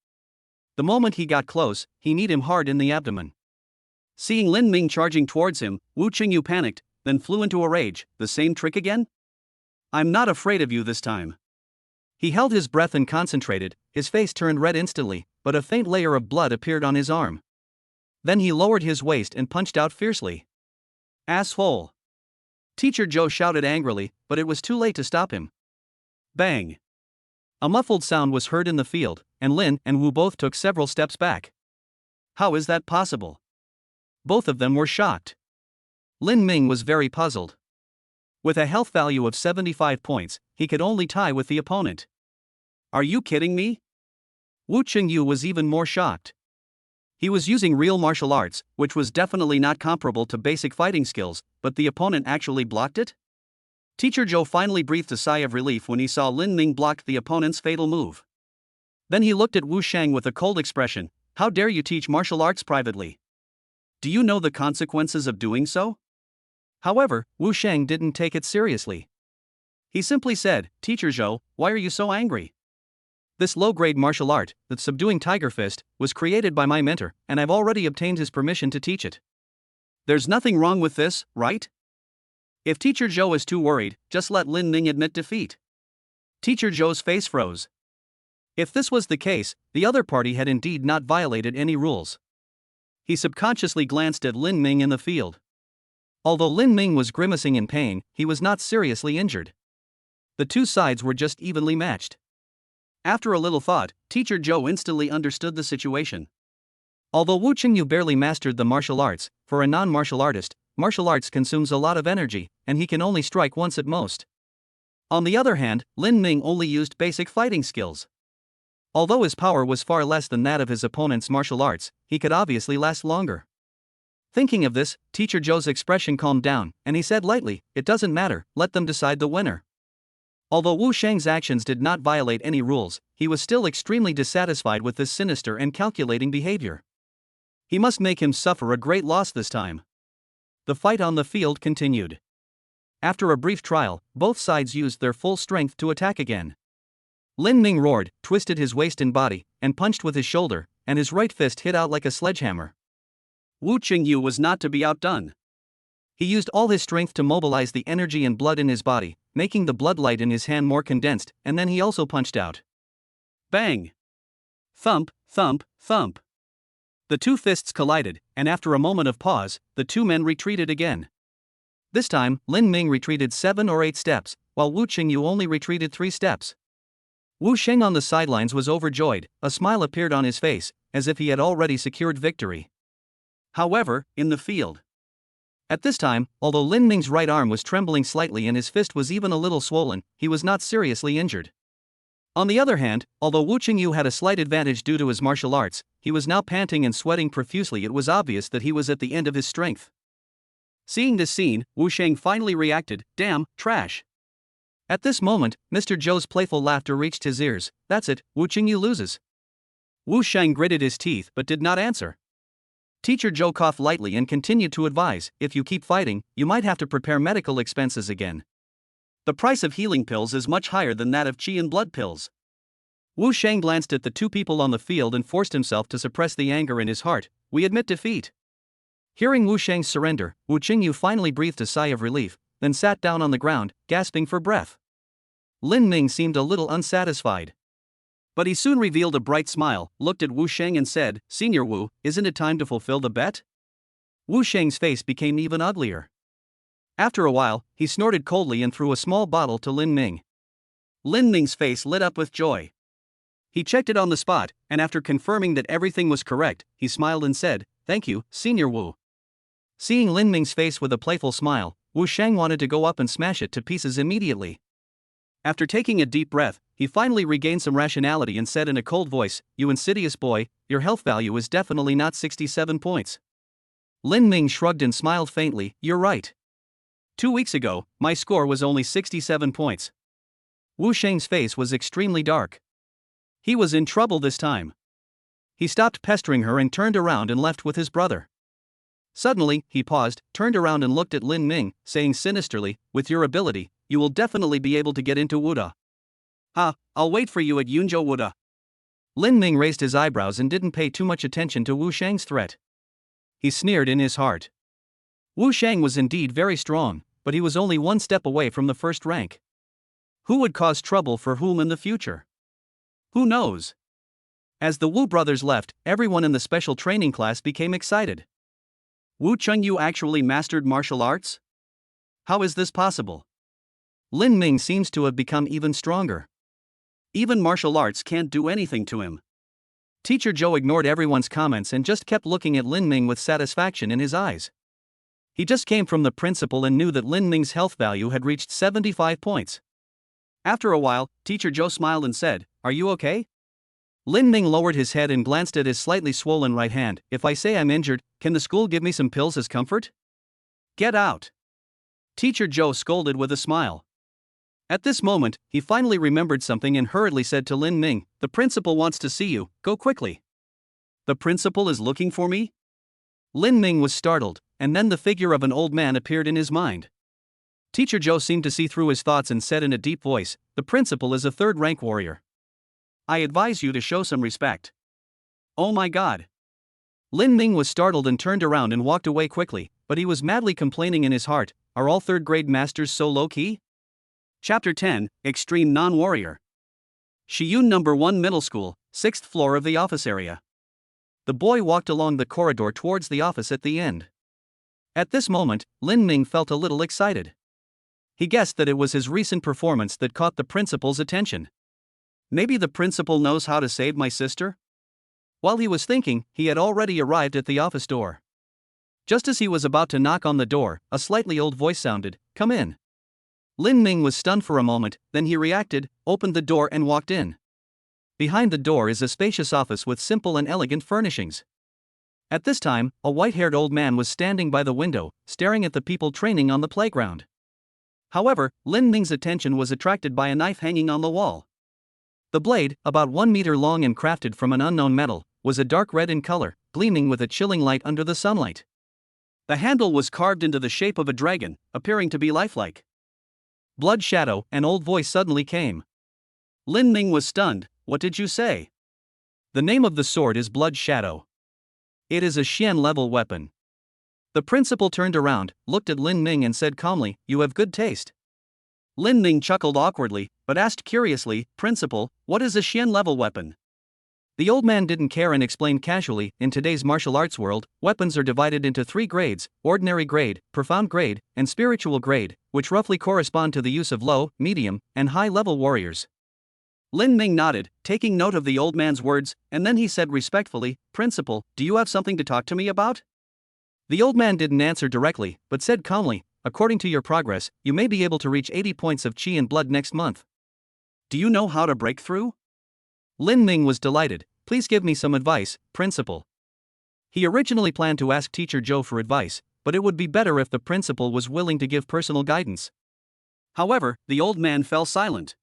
The moment he got close, he kneed him hard in the abdomen. Seeing Lin Ming charging towards him, Wu Qingyu panicked, then flew into a rage. The same trick again? I'm not afraid of you this time. He held his breath and concentrated. His face turned red instantly, but a faint layer of blood appeared on his arm. Then he lowered his waist and punched out fiercely. Asshole! Teacher Zhou shouted angrily, but it was too late to stop him. Bang! A muffled sound was heard in the field, and Lin and Wu both took several steps back. How is that possible? Both of them were shocked. Lin Ming was very puzzled. With a health value of 75 points, he could only tie with the opponent. Are you kidding me? Wu Qingyu was even more shocked. He was using real martial arts, which was definitely not comparable to basic fighting skills, but the opponent actually blocked it? Teacher Zhou finally breathed a sigh of relief when he saw Lin Ming blocked the opponent's fatal move. Then he looked at Wu Shang with a cold expression. How dare you teach martial arts privately? Do you know the consequences of doing so? However, Wu Shang didn't take it seriously. He simply said, Teacher Zhou, why are you so angry? This low-grade martial art, the subduing tiger fist, was created by my mentor, and I've already obtained his permission to teach it. There's nothing wrong with this, right? If Teacher Zhou is too worried, just let Lin Ming admit defeat. Teacher Zhou's face froze. If this was the case, the other party had indeed not violated any rules. He subconsciously glanced at Lin Ming in the field. Although Lin Ming was grimacing in pain, he was not seriously injured. The two sides were just evenly matched. After a little thought, Teacher Zhou instantly understood the situation. Although Wu Chengyu barely mastered the martial arts, for a non-martial artist, martial arts consumes a lot of energy, and he can only strike once at most. On the other hand, Lin Ming only used basic fighting skills. Although his power was far less than that of his opponent's martial arts, he could obviously last longer. Thinking of this, Teacher Zhou's expression calmed down, and he said lightly, "It doesn't matter, let them decide the winner." Although Wu Shang's actions did not violate any rules, he was still extremely dissatisfied with this sinister and calculating behavior. He must make him suffer a great loss this time. The fight on the field continued. After a brief trial, both sides used their full strength to attack again. Lin Ming roared, twisted his waist and body, and punched with his shoulder, and his right fist hit out like a sledgehammer. Wu Chengyu was not to be outdone. He used all his strength to mobilize the energy and blood in his body, making the blood light in his hand more condensed, and then he also punched out. Bang! Thump, thump, thump. The two fists collided, and after a moment of pause, the two men retreated again. This time, Lin Ming retreated 7 or 8 steps, while Wu Chengyu only retreated 3 steps. Wu Shang on the sidelines was overjoyed, a smile appeared on his face, as if he had already secured victory. However, in the field. At this time, although Lin Ming's right arm was trembling slightly and his fist was even a little swollen, he was not seriously injured. On the other hand, although Wu Chengyu had a slight advantage due to his martial arts, he was now panting and sweating profusely. It was obvious that he was at the end of his strength. Seeing this scene, Wu Shang finally reacted, "Damn, trash." At this moment, Mr. Zhou's playful laughter reached his ears. "That's it, Wu Chengyu loses." Wu Shang gritted his teeth but did not answer. Teacher Zhou coughed lightly and continued to advise, "If you keep fighting, you might have to prepare medical expenses again. The price of healing pills is much higher than that of qi and blood pills." Wu Shang glanced at the two people on the field and forced himself to suppress the anger in his heart. "We admit defeat." Hearing Wu Shang's surrender, Wu Chengyu finally breathed a sigh of relief, then sat down on the ground, gasping for breath. Lin Ming seemed a little unsatisfied. But he soon revealed a bright smile, looked at Wu Shang and said, "Senior Wu, isn't it time to fulfill the bet?" Wu Shang's face became even uglier. After a while, he snorted coldly and threw a small bottle to Lin Ming. Lin Ming's face lit up with joy. He checked it on the spot, and after confirming that everything was correct, he smiled and said, "Thank you, Senior Wu." Seeing Lin Ming's face with a playful smile, Wu Shang wanted to go up and smash it to pieces immediately. After taking a deep breath, he finally regained some rationality and said in a cold voice, "You insidious boy, your health value is definitely not 67 points." Lin Ming shrugged and smiled faintly, "You're right. 2 weeks ago, my score was only 67 points. Wu Shang's face was extremely dark. He was in trouble this time. He stopped pestering her and turned around and left with his brother. Suddenly, he paused, turned around and looked at Lin Ming, saying sinisterly, "With your ability, you will definitely be able to get into Wuda. I'll wait for you at Yunzhou Wuda." Lin Ming raised his eyebrows and didn't pay too much attention to Wu Shang's threat. He sneered in his heart. Wu Shang was indeed very strong, but he was only 1 step away from the first rank. Who would cause trouble for whom in the future? Who knows? As the Wu brothers left, everyone in the special training class became excited. Wu Chengyu actually mastered martial arts? How is this possible? Lin Ming seems to have become even stronger. Even martial arts can't do anything to him. Teacher Zhou ignored everyone's comments and just kept looking at Lin Ming with satisfaction in his eyes. He just came from the principal and knew that Lin Ming's health value had reached 75 points. After a while, Teacher Zhou smiled and said, "Are you okay?" Lin Ming lowered his head and glanced at his slightly swollen right hand. "If I say I'm injured, can the school give me some pills as comfort?" "Get out!" Teacher Zhou scolded with a smile. At this moment, he finally remembered something and hurriedly said to Lin Ming, "The principal wants to see you, go quickly." "The principal is looking for me?" Lin Ming was startled, and then the figure of an old man appeared in his mind. Teacher Zhou seemed to see through his thoughts and said in a deep voice, "The principal is a 3rd-rank warrior. I advise you to show some respect." "Oh my God!" Lin Ming was startled and turned around and walked away quickly, but he was madly complaining in his heart, are all third-grade masters so low-key? Chapter 10, Extreme Non-Warrior. Shiyun No. 1 Middle School, 6th floor of the office area. The boy walked along the corridor towards the office at the end. At this moment, Lin Ming felt a little excited. He guessed that it was his recent performance that caught the principal's attention. Maybe the principal knows how to save my sister? While he was thinking, he had already arrived at the office door. Just as he was about to knock on the door, a slightly old voice sounded, "Come in." Lin Ming was stunned for a moment, then he reacted, opened the door and walked in. Behind the door is a spacious office with simple and elegant furnishings. At this time, a white-haired old man was standing by the window, staring at the people training on the playground. However, Lin Ming's attention was attracted by a knife hanging on the wall. The blade, about 1 meter long and crafted from an unknown metal, was a dark red in color, gleaming with a chilling light under the sunlight. The handle was carved into the shape of a dragon, appearing to be lifelike. Blood Shadow, an old voice suddenly came. Lin Ming was stunned. What did you say? The name of the sword is Blood Shadow. It is a Xian-level weapon. The principal turned around, looked at Lin Ming and said calmly, "You have good taste." Lin Ming chuckled awkwardly, but asked curiously, "Principal, what is a Xian-level weapon?" The old man didn't care and explained casually, "In today's martial arts world, weapons are divided into 3 grades, ordinary grade, profound grade, and spiritual grade, which roughly correspond to the use of low, medium, and high-level warriors." Lin Ming nodded, taking note of the old man's words, and then he said respectfully, "Principal, do you have something to talk to me about?" The old man didn't answer directly, but said calmly, "According to your progress, you may be able to reach 80 points of chi and blood next month. Do you know how to break through?" Lin Ming was delighted. "Please give me some advice, Principal." He originally planned to ask Teacher Zhou for advice, but it would be better if the principal was willing to give personal guidance. However, the old man fell silent.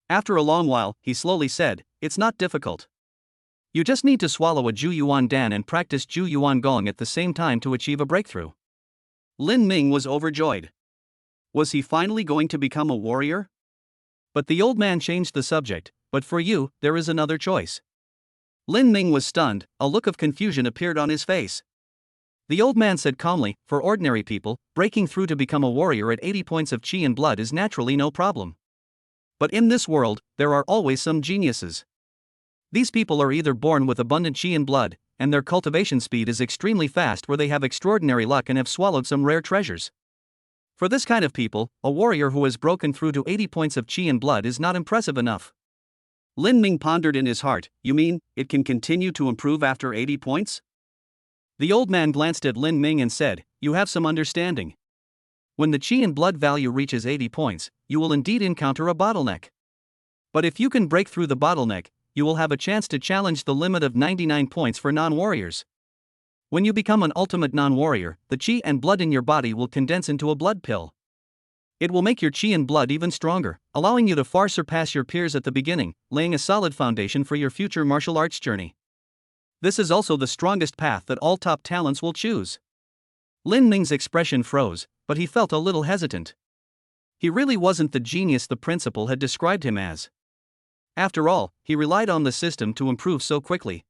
After a long while, he slowly said, "It's not difficult. You just need to swallow a Ju Yuan Dan and practice Ju Yuan Gong at the same time to achieve a breakthrough." Lin Ming was overjoyed. Was he finally going to become a warrior? But the old man changed the subject. "But for you, there is another choice." Lin Ming was stunned, a look of confusion appeared on his face. The old man said calmly, "For ordinary people, breaking through to become a warrior at 80 points of chi and blood is naturally no problem. But in this world, there are always some geniuses. These people are either born with abundant chi and blood, and their cultivation speed is extremely fast, where they have extraordinary luck and have swallowed some rare treasures. For this kind of people, a warrior who has broken through to 80 points of chi and blood is not impressive enough." Lin Ming pondered in his heart, "You mean, it can continue to improve after 80 points? The old man glanced at Lin Ming and said, "You have some understanding. When the chi and blood value reaches 80 points, you will indeed encounter a bottleneck. But if you can break through the bottleneck, you will have a chance to challenge the limit of 99 points for non-warriors. When you become an ultimate non-warrior, the chi and blood in your body will condense into a blood pill. It will make your chi and blood even stronger, allowing you to far surpass your peers at the beginning, laying a solid foundation for your future martial arts journey. This is also the strongest path that all top talents will choose." Lin Ming's expression froze, but he felt a little hesitant. He really wasn't the genius the principal had described him as. After all, he relied on the system to improve so quickly.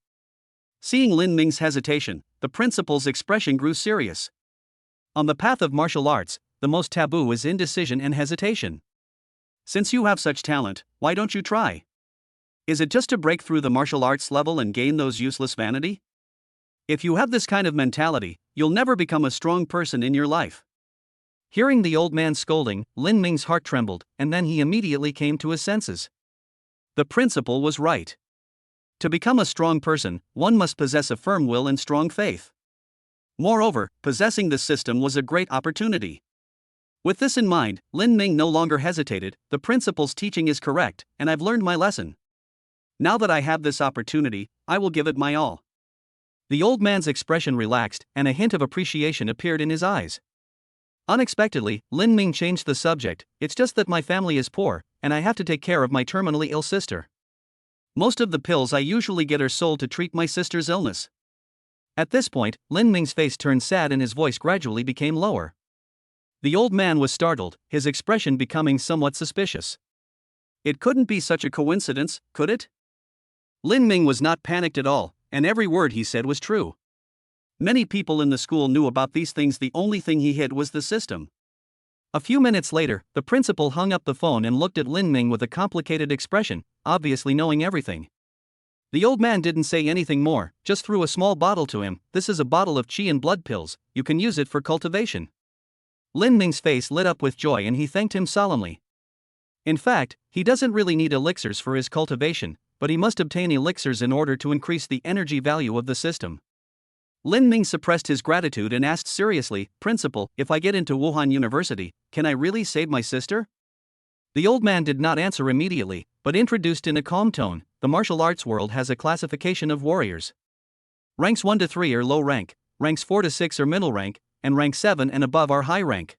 Seeing Lin Ming's hesitation, the principal's expression grew serious. On the path of martial arts, the most taboo is indecision and hesitation. Since you have such talent, why don't you try? Is it just to break through the martial arts level and gain those useless vanity? If you have this kind of mentality, you'll never become a strong person in your life. Hearing the old man scolding, Lin Ming's heart trembled, and then he immediately came to his senses. The principal was right. To become a strong person, one must possess a firm will and strong faith. Moreover, possessing this system was a great opportunity. With this in mind, Lin Ming no longer hesitated. "The principal's teaching is correct, and I've learned my lesson. Now that I have this opportunity, I will give it my all." The old man's expression relaxed, and a hint of appreciation appeared in his eyes. Unexpectedly, Lin Ming changed the subject. "It's just that my family is poor, and I have to take care of my terminally ill sister. Most of the pills I usually get are sold to treat my sister's illness." At this point, Lin Ming's face turned sad and his voice gradually became lower. The old man was startled, his expression becoming somewhat suspicious. It couldn't be such a coincidence, could it? Lin Ming was not panicked at all, and every word he said was true. Many people in the school knew about these things, the only thing he hid was the system. A few minutes later, the principal hung up the phone and looked at Lin Ming with a complicated expression, obviously knowing everything. The old man didn't say anything more, just threw a small bottle to him. This is a bottle of qi and blood pills, you can use it for cultivation. Lin Ming's face lit up with joy and he thanked him solemnly. In fact, he doesn't really need elixirs for his cultivation, but he must obtain elixirs in order to increase the energy value of the system. Lin Ming suppressed his gratitude and asked seriously, Principal, if I get into Wuhan University, can I really save my sister? The old man did not answer immediately, but introduced in a calm tone, the martial arts world has a classification of warriors. Ranks 1 to 3 are low rank, ranks 4 to 6 are middle rank, and rank 7 and above are high rank.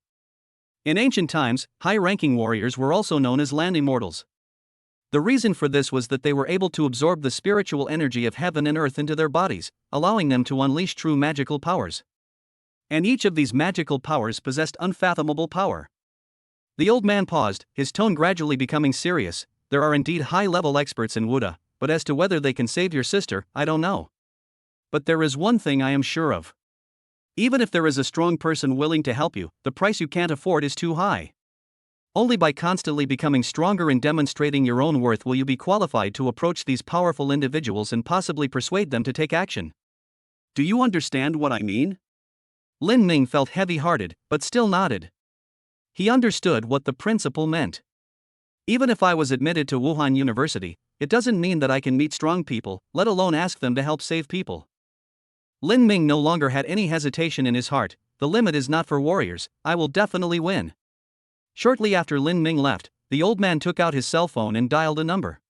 In ancient times, high-ranking warriors were also known as land immortals. The reason for this was that they were able to absorb the spiritual energy of heaven and earth into their bodies, allowing them to unleash true magical powers. And each of these magical powers possessed unfathomable power. The old man paused, his tone gradually becoming serious. There are indeed high-level experts in Wuda, but as to whether they can save your sister, I don't know. But there is one thing I am sure of. Even if there is a strong person willing to help you, the price you can't afford is too high. Only by constantly becoming stronger and demonstrating your own worth will you be qualified to approach these powerful individuals and possibly persuade them to take action. Do you understand what I mean? Lin Ming felt heavy-hearted, but still nodded. He understood what the principal meant. Even if I was admitted to Wuhan University, it doesn't mean that I can meet strong people, let alone ask them to help save people. Lin Ming no longer had any hesitation in his heart. The limit is not for warriors, I will definitely win. Shortly after Lin Ming left, the old man took out his cell phone and dialed a number.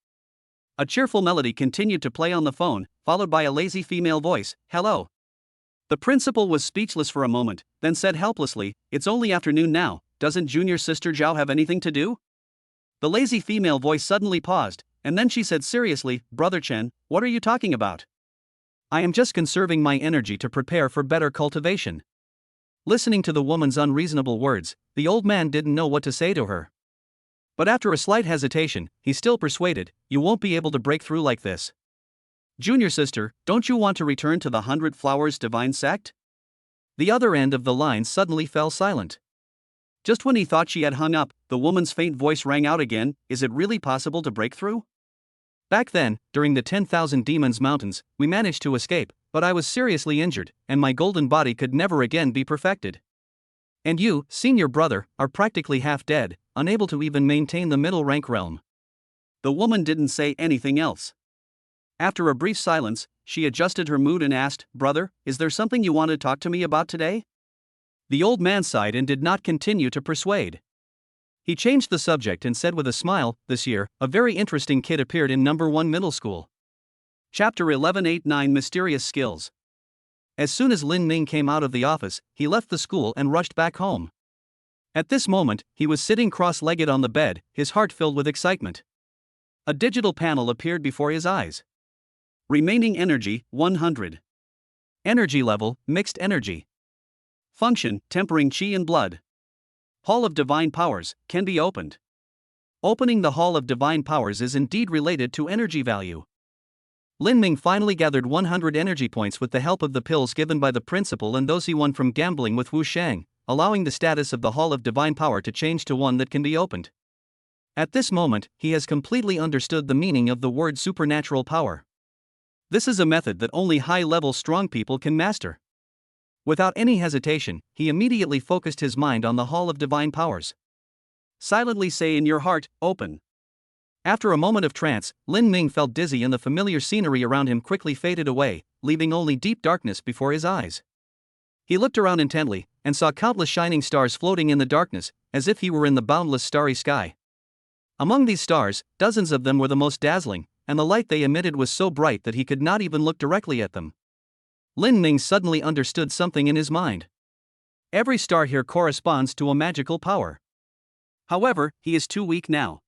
A cheerful melody continued to play on the phone, followed by a lazy female voice, hello. The principal was speechless for a moment, then said helplessly, it's only afternoon now, doesn't junior sister Zhao have anything to do? The lazy female voice suddenly paused, and then she said seriously, Brother Chen, what are you talking about? I am just conserving my energy to prepare for better cultivation. Listening to the woman's unreasonable words, the old man didn't know what to say to her. But after a slight hesitation, he still persuaded, you won't be able to break through like this. Junior sister, don't you want to return to the 100 Flowers Divine Sect? The other end of the line suddenly fell silent. Just when he thought she had hung up, the woman's faint voice rang out again, is it really possible to break through? Back then, during the 10,000 Demons Mountains, we managed to escape, but I was seriously injured, and my golden body could never again be perfected. And you, senior brother, are practically half dead, unable to even maintain the middle rank realm. The woman didn't say anything else. After a brief silence, she adjusted her mood and asked, Brother, is there something you want to talk to me about today? The old man sighed and did not continue to persuade. He changed the subject and said with a smile, this year, a very interesting kid appeared in number 1 middle school. Chapter 1189 Mysterious Skills. As soon as Lin Ming came out of the office, he left the school and rushed back home. At this moment, he was sitting cross-legged on the bed, his heart filled with excitement. A digital panel appeared before his eyes. Remaining energy, 100. Energy level, mixed energy. Function, tempering qi and blood. Hall of Divine Powers, can be opened. Opening the Hall of Divine Powers is indeed related to energy value. Lin Ming finally gathered 100 energy points with the help of the pills given by the principal and those he won from gambling with Wu Shang, allowing the status of the Hall of Divine Power to change to one that can be opened. At this moment, he has completely understood the meaning of the word supernatural power. This is a method that only high-level strong people can master. Without any hesitation, he immediately focused his mind on the Hall of Divine Powers. Silently say in your heart, open. After a moment of trance, Lin Ming felt dizzy and the familiar scenery around him quickly faded away, leaving only deep darkness before his eyes. He looked around intently, and saw countless shining stars floating in the darkness, as if he were in the boundless starry sky. Among these stars, dozens of them were the most dazzling, and the light they emitted was so bright that he could not even look directly at them. Lin Ming suddenly understood something in his mind. Every star here corresponds to a magical power. However, he is too weak now.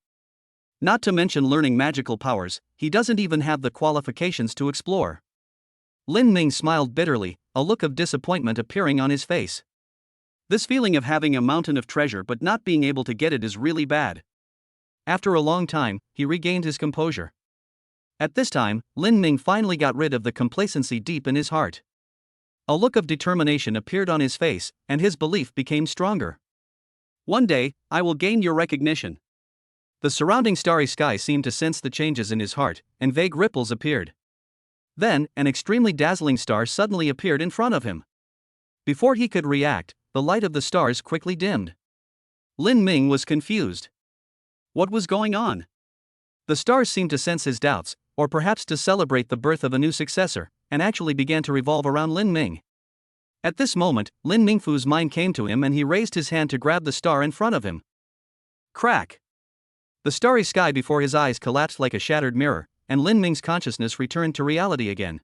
Not to mention learning magical powers, he doesn't even have the qualifications to explore. Lin Ming smiled bitterly, a look of disappointment appearing on his face. This feeling of having a mountain of treasure but not being able to get it is really bad. After a long time, he regained his composure. At this time, Lin Ming finally got rid of the complacency deep in his heart. A look of determination appeared on his face, and his belief became stronger. One day, I will gain your recognition. The surrounding starry sky seemed to sense the changes in his heart, and vague ripples appeared. Then, an extremely dazzling star suddenly appeared in front of him. Before he could react, the light of the stars quickly dimmed. Lin Ming was confused. What was going on? The stars seemed to sense his doubts, or perhaps to celebrate the birth of a new successor, and actually began to revolve around Lin Ming. At this moment, Lin Mingfu's mind came to him and he raised his hand to grab the star in front of him. Crack! The starry sky before his eyes collapsed like a shattered mirror, and Lin Ming's consciousness returned to reality again.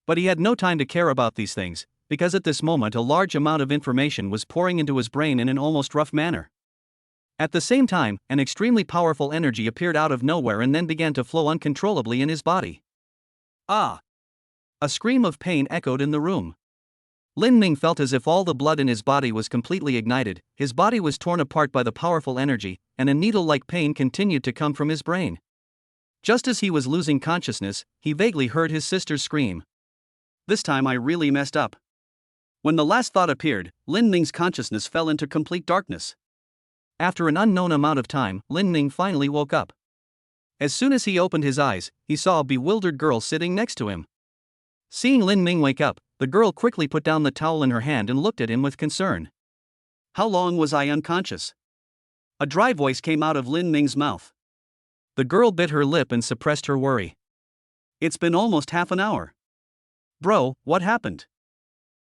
But he had no time to care about these things, because at this moment a large amount of information was pouring into his brain in an almost rough manner. At the same time, an extremely powerful energy appeared out of nowhere and then began to flow uncontrollably in his body. Ah! A scream of pain echoed in the room. Lin Ming felt as if all the blood in his body was completely ignited, his body was torn apart by the powerful energy, and a needle-like pain continued to come from his brain. Just as he was losing consciousness, he vaguely heard his sister's scream. This time I really messed up. When the last thought appeared, Lin Ming's consciousness fell into complete darkness. After an unknown amount of time, Lin Ming finally woke up. As soon as he opened his eyes, he saw a bewildered girl sitting next to him. Seeing Lin Ming wake up, the girl quickly put down the towel in her hand and looked at him with concern. How long was I unconscious? A dry voice came out of Lin Ming's mouth. The girl bit her lip and suppressed her worry. It's been almost half an hour. Bro, what happened?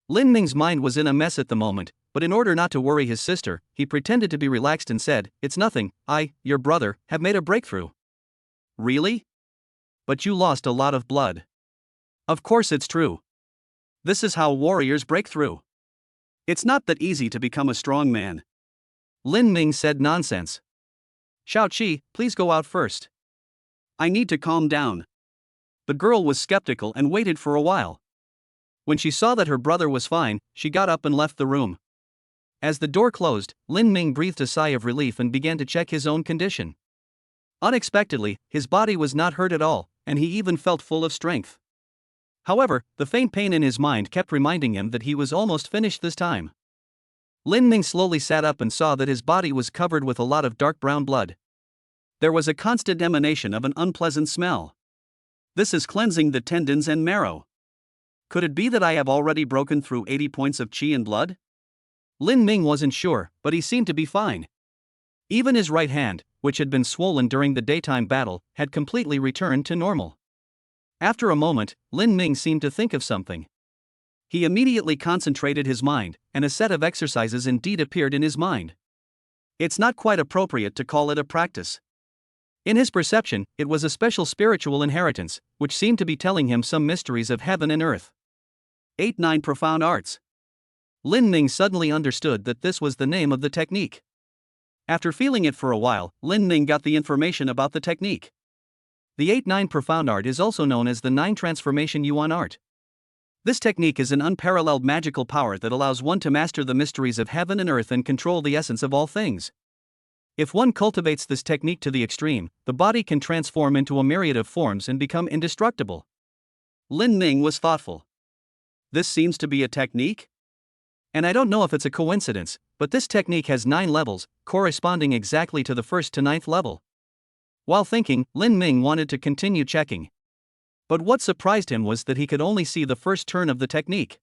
Lin Ming's mind was in a mess at the moment, but in order not to worry his sister, he pretended to be relaxed and said, It's nothing, your brother, have made a breakthrough. Really? But you lost a lot of blood. Of course it's true. This is how warriors break through. It's not that easy to become a strong man. Lin Ming said nonsense. Xiaoqi, please go out first. I need to calm down. The girl was skeptical and waited for a while. When she saw that her brother was fine, she got up and left the room. As the door closed, Lin Ming breathed a sigh of relief and began to check his own condition. Unexpectedly, his body was not hurt at all, and he even felt full of strength. However, the faint pain in his mind kept reminding him that he was almost finished this time. Lin Ming slowly sat up and saw that his body was covered with a lot of dark brown blood. There was a constant emanation of an unpleasant smell. This is cleansing the tendons and marrow. Could it be that I have already broken through 80 points of qi and blood? Lin Ming wasn't sure, but he seemed to be fine. Even his right hand, which had been swollen during the daytime battle, had completely returned to normal. After a moment, Lin Ming seemed to think of something. He immediately concentrated his mind, and a set of exercises indeed appeared in his mind. It's not quite appropriate to call it a practice. In his perception, it was a special spiritual inheritance, which seemed to be telling him some mysteries of heaven and earth. 8-9 Profound Arts. Lin Ming suddenly understood that this was the name of the technique. After feeling it for a while, Lin Ming got the information about the technique. The 8-9 Profound Art is also known as the 9 Transformation Yuan Art. This technique is an unparalleled magical power that allows one to master the mysteries of heaven and earth and control the essence of all things. If one cultivates this technique to the extreme, the body can transform into a myriad of forms and become indestructible. Lin Ming was thoughtful. This seems to be a technique? And I don't know if it's a coincidence, but this technique has 9 levels, corresponding exactly to the 1st to 9th level. While thinking, Lin Ming wanted to continue checking. But what surprised him was that he could only see the first turn of the technique.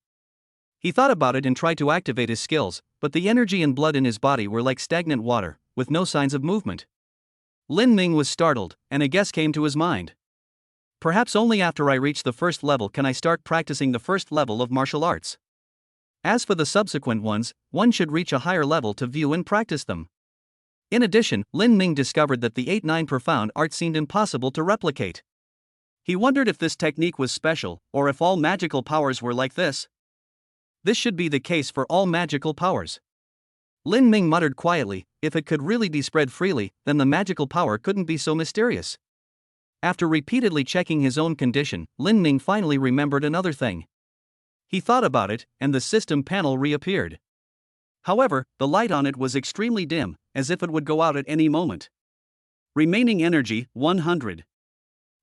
He thought about it and tried to activate his skills, but the energy and blood in his body were like stagnant water, with no signs of movement. Lin Ming was startled, and a guess came to his mind. Perhaps only after I reach the 1st level can I start practicing the 1st level of martial arts. As for the subsequent ones, one should reach a higher level to view and practice them. In addition, Lin Ming discovered that the 8-9 Profound Art seemed impossible to replicate. He wondered if this technique was special, or if all magical powers were like this. This should be the case for all magical powers. Lin Ming muttered quietly, if it could really be spread freely, then the magical power couldn't be so mysterious. After repeatedly checking his own condition, Lin Ming finally remembered another thing. He thought about it, and the system panel reappeared. However, the light on it was extremely dim, as if it would go out at any moment. Remaining energy, 100.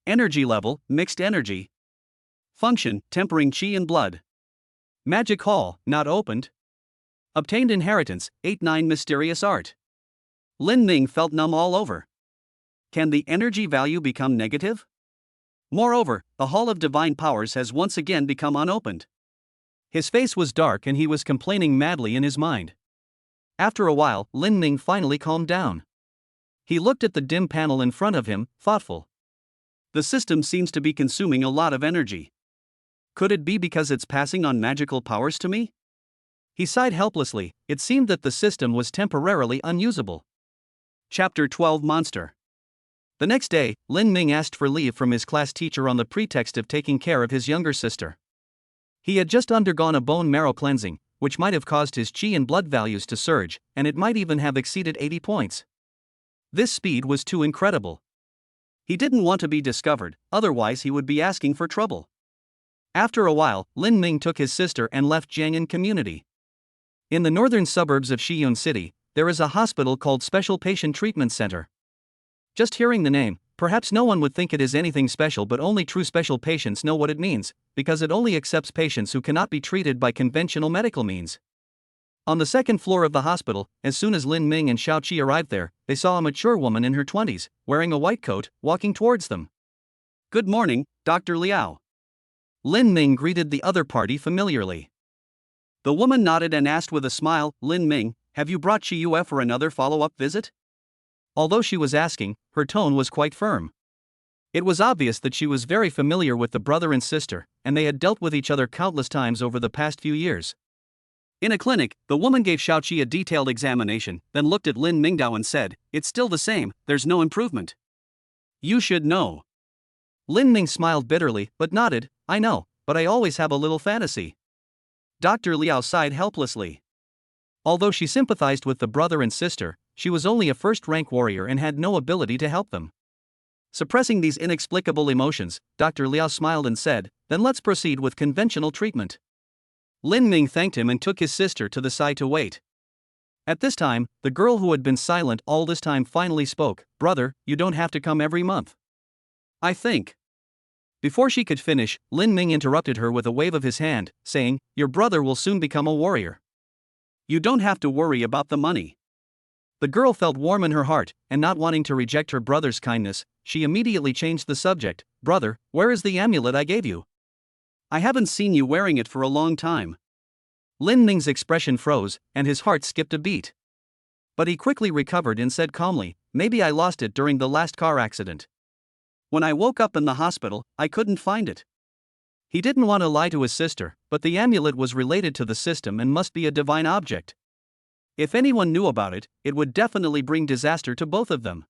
Energy level, mixed energy. Function, tempering qi and blood. Magic Hall, not opened. Obtained inheritance, 8-9 mysterious art. Lin Ming felt numb all over. Can the energy value become negative? Moreover, the Hall of Divine Powers has once again become unopened. His face was dark and he was complaining madly in his mind. After a while, Lin Ming finally calmed down. He looked at the dim panel in front of him, thoughtful. The system seems to be consuming a lot of energy. Could it be because it's passing on magical powers to me? He sighed helplessly. It seemed that the system was temporarily unusable. Chapter 12 Monster. The next day, Lin Ming asked for leave from his class teacher on the pretext of taking care of his younger sister. He had just undergone a bone marrow cleansing, which might have caused his qi and blood values to surge, and it might even have exceeded 80 points. This speed was too incredible. He didn't want to be discovered, otherwise he would be asking for trouble. After a while, Lin Ming took his sister and left Jiang'an community. In the northern suburbs of Shiyun City, there is a hospital called Special Patient Treatment Center. Just hearing the name, perhaps no one would think it is anything special, but only true special patients know what it means, because it only accepts patients who cannot be treated by conventional medical means. On the second floor of the hospital, as soon as Lin Ming and Xiao Qi arrived there, they saw a mature woman in her 20s, wearing a white coat, walking towards them. "Good morning, Dr. Liao." Lin Ming greeted the other party familiarly. The woman nodded and asked with a smile, "Lin Ming, have you brought Chiyue for another follow-up visit?" Although she was asking, her tone was quite firm. It was obvious that she was very familiar with the brother and sister, and they had dealt with each other countless times over the past few years. In a clinic, the woman gave Xiao Qi a detailed examination, then looked at Lin Mingdao and said, "It's still the same, there's no improvement." "You should know." Lin Ming smiled bitterly, but nodded, "I know, but I always have a little fantasy." Dr. Liao sighed helplessly. Although she sympathized with the brother and sister, she was only a first-rank warrior and had no ability to help them. Suppressing these inexplicable emotions, Dr. Liao smiled and said, "Then let's proceed with conventional treatment." Lin Ming thanked him and took his sister to the side to wait. At this time, the girl who had been silent all this time finally spoke, "Brother, you don't have to come every month. I think." Before she could finish, Lin Ming interrupted her with a wave of his hand, saying, "Your brother will soon become a warrior. You don't have to worry about the money." The girl felt warm in her heart, and not wanting to reject her brother's kindness, she immediately changed the subject. "Brother, where is the amulet I gave you? I haven't seen you wearing it for a long time." Lin Ming's expression froze, and his heart skipped a beat. But he quickly recovered and said calmly, "Maybe I lost it during the last car accident. When I woke up in the hospital, I couldn't find it." He didn't want to lie to his sister, but the amulet was related to the system and must be a divine object. If anyone knew about it, it would definitely bring disaster to both of them.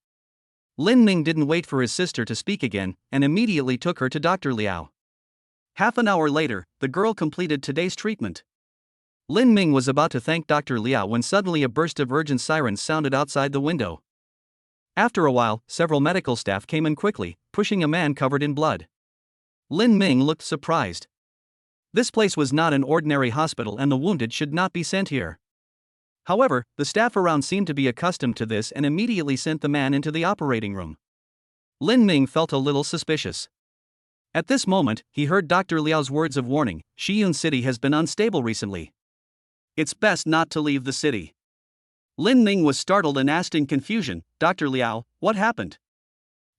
Lin Ming didn't wait for his sister to speak again, and immediately took her to Dr. Liao. Half an hour later, the girl completed today's treatment. Lin Ming was about to thank Dr. Liao when suddenly a burst of urgent sirens sounded outside the window. After a while, several medical staff came in quickly, pushing a man covered in blood. Lin Ming looked surprised. This place was not an ordinary hospital and the wounded should not be sent here. However, the staff around seemed to be accustomed to this and immediately sent the man into the operating room. Lin Ming felt a little suspicious. At this moment, he heard Dr. Liao's words of warning, "Shiyun City has been unstable recently. It's best not to leave the city." Lin Ming was startled and asked in confusion, "Dr. Liao, what happened?"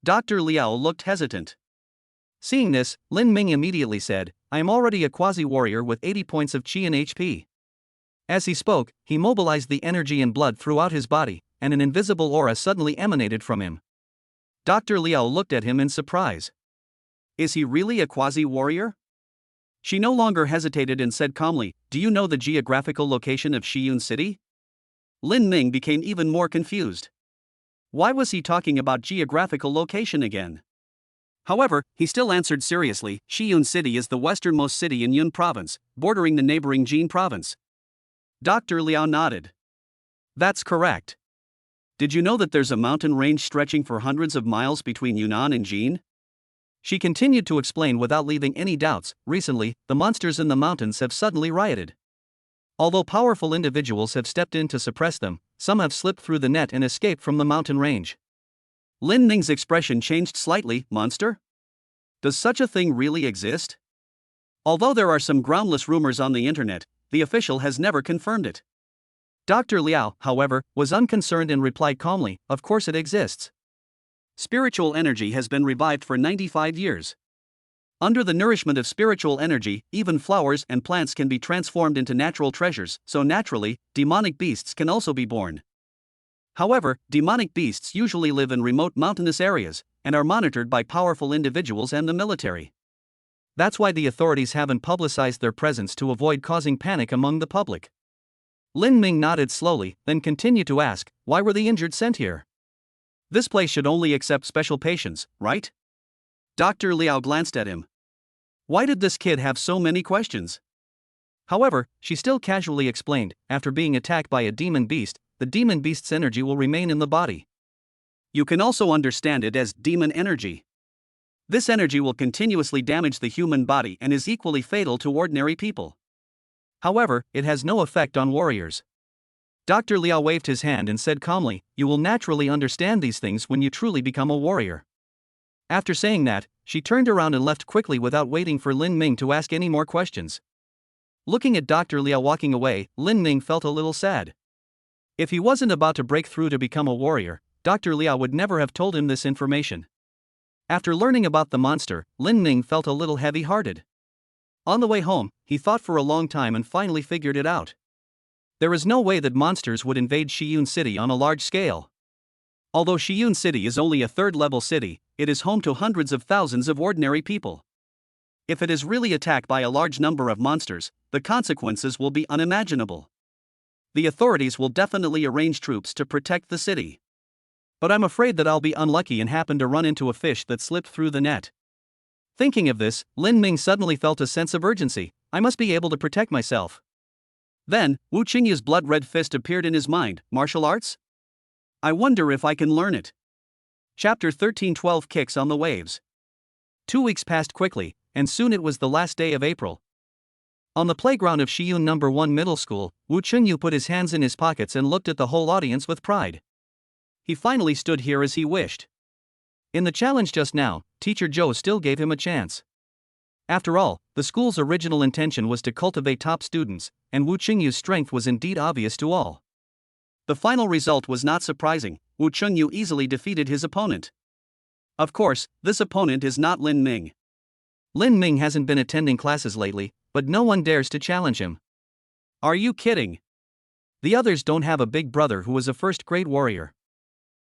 Dr. Liao looked hesitant. Seeing this, Lin Ming immediately said, "I am already a quasi-warrior with 80 points of qi and HP." As he spoke, he mobilized the energy and blood throughout his body, and an invisible aura suddenly emanated from him. Dr. Liao looked at him in surprise. Is he really a quasi-warrior? She no longer hesitated and said calmly, "Do you know the geographical location of Shiyun City?" Lin Ming became even more confused. Why was he talking about geographical location again? However, he still answered seriously, "Shiyun City is the westernmost city in Yun Province, bordering the neighboring Jin Province." Dr. Liao nodded. "That's correct. Did you know that there's a mountain range stretching for hundreds of miles between Yunnan and Jin?" She continued to explain without leaving any doubts. Recently, the monsters in the mountains have suddenly rioted. Although powerful individuals have stepped in to suppress them, some have slipped through the net and escaped from the mountain range. Lin Ming's expression changed slightly. "Monster? Does such a thing really exist?" Although there are some groundless rumors on the internet, the official has never confirmed it. Dr. Liao, however, was unconcerned and replied calmly, "Of course it exists. Spiritual energy has been revived for 95 years. Under the nourishment of spiritual energy, even flowers and plants can be transformed into natural treasures, so naturally, demonic beasts can also be born. However, demonic beasts usually live in remote mountainous areas, and are monitored by powerful individuals and the military. That's why the authorities haven't publicized their presence to avoid causing panic among the public." Lin Ming nodded slowly, then continued to ask, "Why were the injured sent here? This place should only accept special patients, right?" Dr. Liao glanced at him. Why did this kid have so many questions? However, she still casually explained, after being attacked by a demon beast, the demon beast's energy will remain in the body. You can also understand it as demon energy. This energy will continuously damage the human body and is equally fatal to ordinary people. However, it has no effect on warriors. Dr. Liao waved his hand and said calmly, "You will naturally understand these things when you truly become a warrior." After saying that, she turned around and left quickly without waiting for Lin Ming to ask any more questions. Looking at Dr. Liao walking away, Lin Ming felt a little sad. If he wasn't about to break through to become a warrior, Dr. Liao would never have told him this information. After learning about the monster, Lin Ming felt a little heavy-hearted. On the way home, he thought for a long time and finally figured it out. There is no way that monsters would invade Shiyun City on a large scale. Although Shiyun City is only a third-level city, it is home to hundreds of thousands of ordinary people. If it is really attacked by a large number of monsters, the consequences will be unimaginable. The authorities will definitely arrange troops to protect the city. But I'm afraid that I'll be unlucky and happen to run into a fish that slipped through the net. Thinking of this, Lin Ming suddenly felt a sense of urgency. I must be able to protect myself. Then, Wu Chunyu's blood-red fist appeared in his mind. Martial arts? I wonder if I can learn it. Chapter 13:12 Kicks on the Waves. 2 weeks passed quickly, and soon it was the last day of April. On the playground of Shiyun No. 1 Middle School, Wu Chunyu put his hands in his pockets and looked at the whole audience with pride. He finally stood here as he wished. In the challenge just now, Teacher Zhou still gave him a chance. After all, the school's original intention was to cultivate top students, and Wu Chunyu's strength was indeed obvious to all. The final result was not surprising. Wu Chunyu easily defeated his opponent. Of course, this opponent is not Lin Ming. Lin Ming hasn't been attending classes lately, but no one dares to challenge him. Are you kidding? The others don't have a big brother who is a first-grade warrior.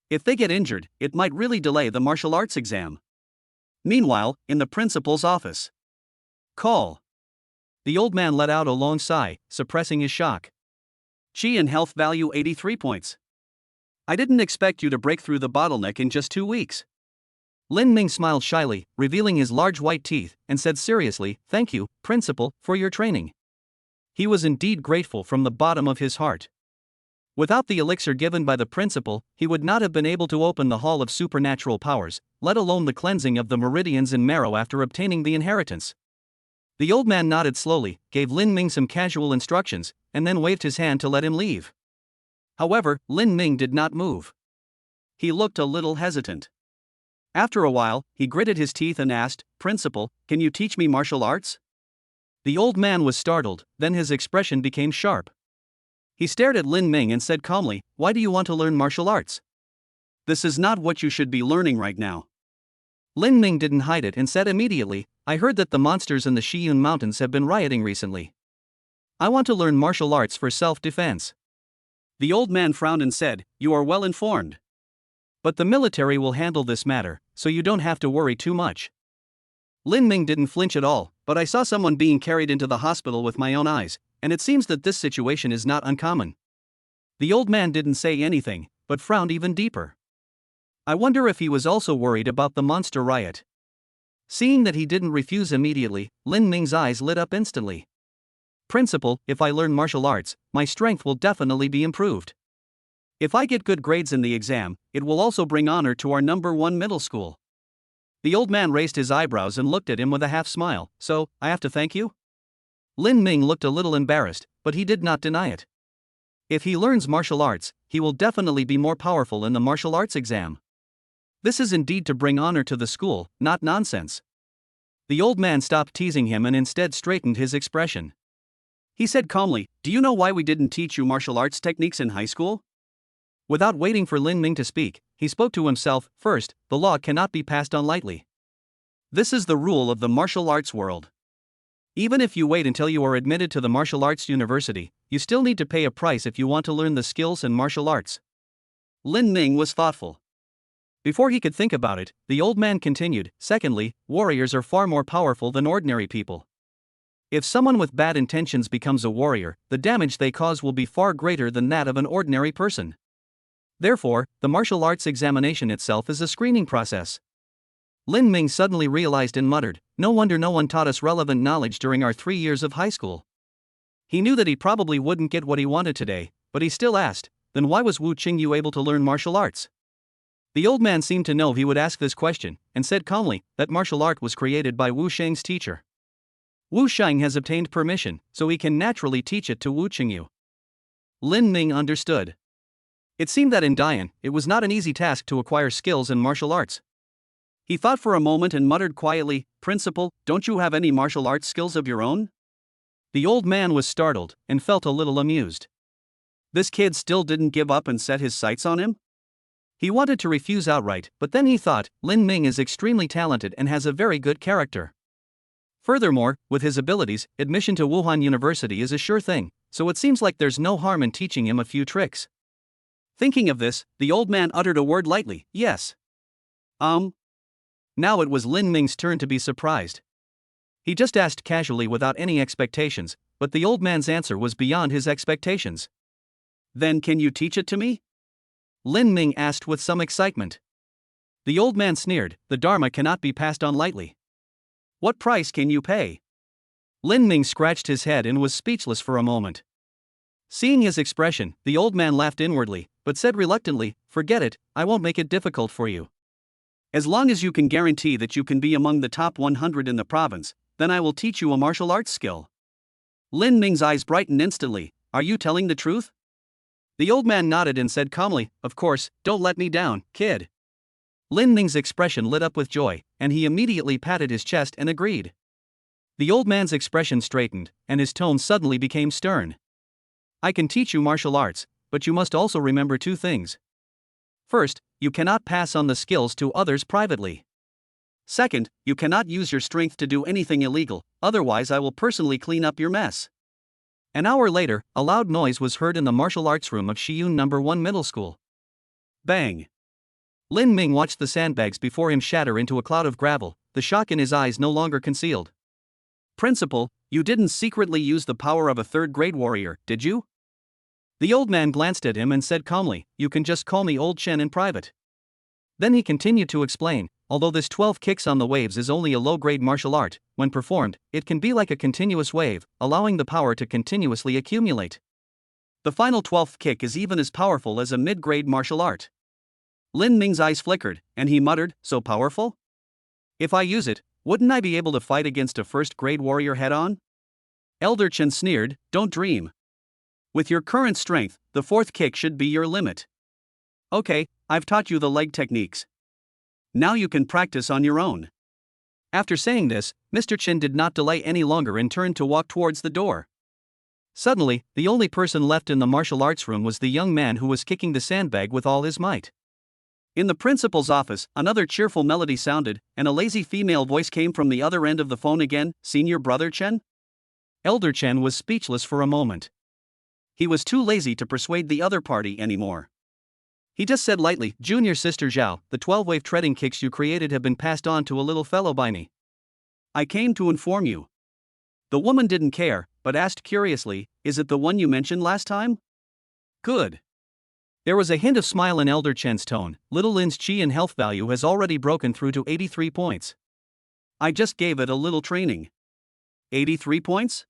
If they get injured, it might really delay the martial arts exam. Meanwhile, in the principal's office. Call. The old man let out a long sigh, suppressing his shock. Chi and health value 83 points. I didn't expect you to break through the bottleneck in just 2 weeks. Lin Ming smiled shyly, revealing his large white teeth, and said seriously, "Thank you, principal, for your training." He was indeed grateful from the bottom of his heart. Without the elixir given by the principal, he would not have been able to open the Hall of Supernatural Powers, let alone the cleansing of the meridians and marrow after obtaining the inheritance. The old man nodded slowly, gave Lin Ming some casual instructions, and then waved his hand to let him leave. However, Lin Ming did not move. He looked a little hesitant. After a while, he gritted his teeth and asked, "Principal, can you teach me martial arts?" The old man was startled, then his expression became sharp. He stared at Lin Ming and said calmly, "Why do you want to learn martial arts? This is not what you should be learning right now." Lin Ming didn't hide it and said immediately, "I heard that the monsters in the Shiyun Mountains have been rioting recently. I want to learn martial arts for self-defense." The old man frowned and said, "You are well informed. But the military will handle this matter, so you don't have to worry too much." Lin Ming didn't flinch at all, "But I saw someone being carried into the hospital with my own eyes, and it seems that this situation is not uncommon." The old man didn't say anything, but frowned even deeper. I wonder if he was also worried about the monster riot. Seeing that he didn't refuse immediately, Lin Ming's eyes lit up instantly. "Principal, if I learn martial arts, my strength will definitely be improved. If I get good grades in the exam, it will also bring honor to our No. 1 middle school." The old man raised his eyebrows and looked at him with a half-smile. "So, I have to thank you?" Lin Ming looked a little embarrassed, but he did not deny it. If he learns martial arts, he will definitely be more powerful in the martial arts exam. This is indeed to bring honor to the school, not nonsense. The old man stopped teasing him and instead straightened his expression. He said calmly, "Do you know why we didn't teach you martial arts techniques in high school?" Without waiting for Lin Ming to speak, he spoke to himself. First, the law cannot be passed on lightly. This is the rule of the martial arts world. Even if you wait until you are admitted to the martial arts university, you still need to pay a price if you want to learn the skills and martial arts. Lin Ming was thoughtful. Before he could think about it, the old man continued, "Secondly, warriors are far more powerful than ordinary people. If someone with bad intentions becomes a warrior, the damage they cause will be far greater than that of an ordinary person. Therefore, the martial arts examination itself is a screening process." Lin Ming suddenly realized and muttered, "No wonder no one taught us relevant knowledge during our 3 years of high school." He knew that he probably wouldn't get what he wanted today, but he still asked, "Then why was Wu Shang able to learn martial arts?" The old man seemed to know he would ask this question, and said calmly that martial art was created by Wu Shang's teacher. Wu Shang has obtained permission, so he can naturally teach it to Wu Shang. Lin Ming understood. It seemed that in Dian, it was not an easy task to acquire skills in martial arts. He thought for a moment and muttered quietly, "Principal, don't you have any martial arts skills of your own?" The old man was startled, and felt a little amused. This kid still didn't give up and set his sights on him? He wanted to refuse outright, but then he thought, Lin Ming is extremely talented and has a very good character. Furthermore, with his abilities, admission to Wuhan University is a sure thing, so it seems like there's no harm in teaching him a few tricks. Thinking of this, the old man uttered a word lightly, "Yes." Now it was Lin Ming's turn to be surprised. He just asked casually without any expectations, but the old man's answer was beyond his expectations. "Then can you teach it to me?" Lin Ming asked with some excitement. The old man sneered, "The Dharma cannot be passed on lightly. What price can you pay?" Lin Ming scratched his head and was speechless for a moment. Seeing his expression, the old man laughed inwardly, but said reluctantly, "Forget it, I won't make it difficult for you. As long as you can guarantee that you can be among the top 100 in the province, then I will teach you a martial arts skill." Lin Ming's eyes brightened instantly. "Are you telling the truth?" The old man nodded and said calmly, "Of course, don't let me down, kid." Lin Ming's expression lit up with joy, and he immediately patted his chest and agreed. The old man's expression straightened, and his tone suddenly became stern. "I can teach you martial arts, but you must also remember 2 things. First, you cannot pass on the skills to others privately. Second, you cannot use your strength to do anything illegal, otherwise I will personally clean up your mess." An hour later, a loud noise was heard in the martial arts room of Shiyun No. 1 Middle School. Bang! Lin Ming watched the sandbags before him shatter into a cloud of gravel, the shock in his eyes no longer concealed. "Principal, you didn't secretly use the power of a 3rd-grade warrior, did you?" The old man glanced at him and said calmly, "You can just call me Old Chen in private." Then he continued to explain, although this 12 kicks on the waves is only a low-grade martial art, when performed, it can be like a continuous wave, allowing the power to continuously accumulate. The final 12th kick is even as powerful as a mid-grade martial art. Lin Ming's eyes flickered, and he muttered, "So powerful? If I use it, wouldn't I be able to fight against a 1st-grade warrior head-on?" Elder Chen sneered, "Don't dream. With your current strength, the 4th kick should be your limit. Okay, I've taught you the leg techniques. Now you can practice on your own." After saying this, Mr. Chen did not delay any longer and turned to walk towards the door. Suddenly, the only person left in the martial arts room was the young man who was kicking the sandbag with all his might. In the principal's office, another cheerful melody sounded, and a lazy female voice came from the other end of the phone again, "Senior Brother Chen?" Elder Chen was speechless for a moment. He was too lazy to persuade the other party anymore. He just said lightly, "Junior Sister Zhao, the 12-wave treading kicks you created have been passed on to a little fellow by me. I came to inform you." The woman didn't care, but asked curiously, "Is it the one you mentioned last time?" "Good." There was a hint of smile in Elder Chen's tone. "Little Lin's chi and health value has already broken through to 83 points. I just gave it a little training." 83 points?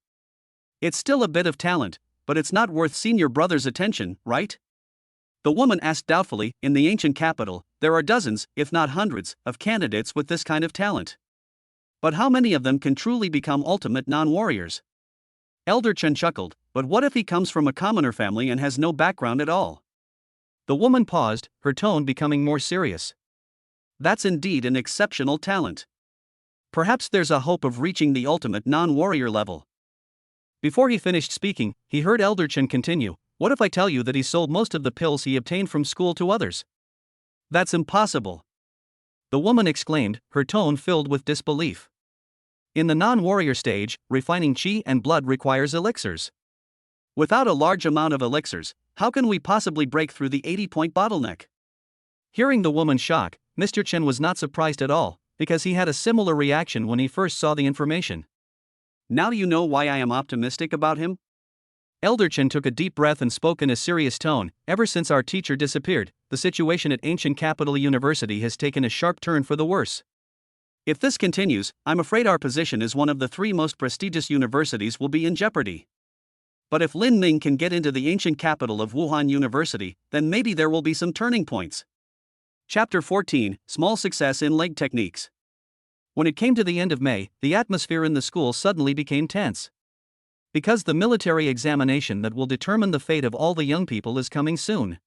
It's still a bit of talent, but it's not worth Senior Brother's attention, right? The woman asked doubtfully. In the ancient capital, there are dozens, if not hundreds, of candidates with this kind of talent. But how many of them can truly become ultimate non-warriors? Elder Chen chuckled, "But what if he comes from a commoner family and has no background at all?" The woman paused, her tone becoming more serious. "That's indeed an exceptional talent. Perhaps there's a hope of reaching the ultimate non-warrior level. Before he finished speaking, he heard Elder Chen continue, "What if I tell you that he sold most of the pills he obtained from school to others?" "That's impossible," the woman exclaimed, her tone filled with disbelief. In the non-warrior stage, refining qi and blood requires elixirs. Without a large amount of elixirs, how can we possibly break through the 80-point bottleneck? Hearing the woman's shock, Mr. Chen was not surprised at all, because he had a similar reaction when he first saw the information. "Now you know why I am optimistic about him?" Elder Chen took a deep breath and spoke in a serious tone. "Ever since our teacher disappeared, the situation at ancient capital university has taken a sharp turn for the worse. If this continues, I'm afraid our position as one of the 3 most prestigious universities will be in jeopardy. But if Lin Ming can get into the ancient capital of Wuhan University, then maybe there will be some turning points." Chapter 14, Small Success in Leg Techniques. When it came to the end of May, the atmosphere in the school suddenly became tense. Because the military examination that will determine the fate of all the young people is coming soon.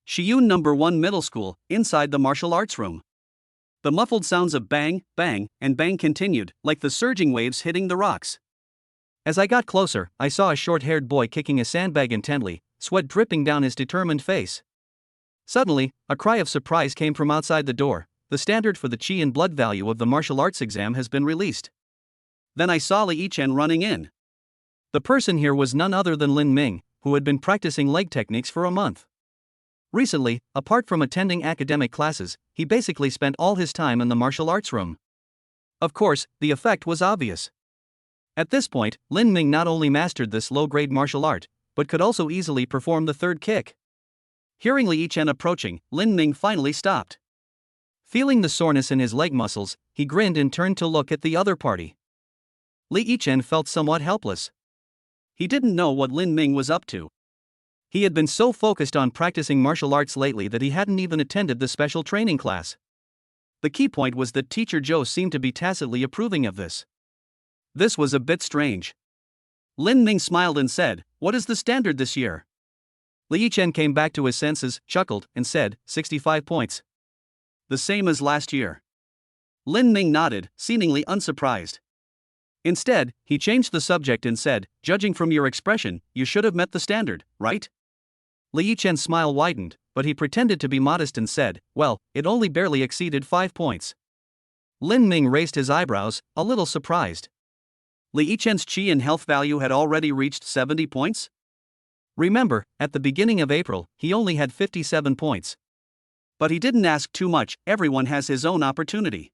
Shiyun No. 1 Middle School, inside the martial arts room. The muffled sounds of bang, bang, and bang continued, like the surging waves hitting the rocks. As I got closer, I saw a short-haired boy kicking a sandbag intently, sweat dripping down his determined face. Suddenly, a cry of surprise came from outside the door. "The standard for the qi and blood value of the martial arts exam has been released." Then I saw Li Chen running in. The person here was none other than Lin Ming, who had been practicing leg techniques for a month. Recently, apart from attending academic classes, he basically spent all his time in the martial arts room. Of course, the effect was obvious. At this point, Lin Ming not only mastered this low-grade martial art, but could also easily perform the third kick. Hearing Li Chen approaching, Lin Ming finally stopped. Feeling the soreness in his leg muscles, he grinned and turned to look at the other party. Li Chen felt somewhat helpless. He didn't know what Lin Ming was up to. He had been so focused on practicing martial arts lately that he hadn't even attended the special training class. The key point was that Teacher Zhou seemed to be tacitly approving of this. This was a bit strange. Lin Ming smiled and said, "What is the standard this year?" Li Chen came back to his senses, chuckled, and said, 65 points. "The same as last year." Lin Ming nodded, seemingly unsurprised. Instead, he changed the subject and said, "Judging from your expression, you should have met the standard, right?" Li Chen's smile widened, but he pretended to be modest and said, "Well, it only barely exceeded 5 points." Lin Ming raised his eyebrows, a little surprised. Li Chen's qi and health value had already reached 70 points? Remember, at the beginning of April, he only had 57 points. But he didn't ask too much, everyone has his own opportunity.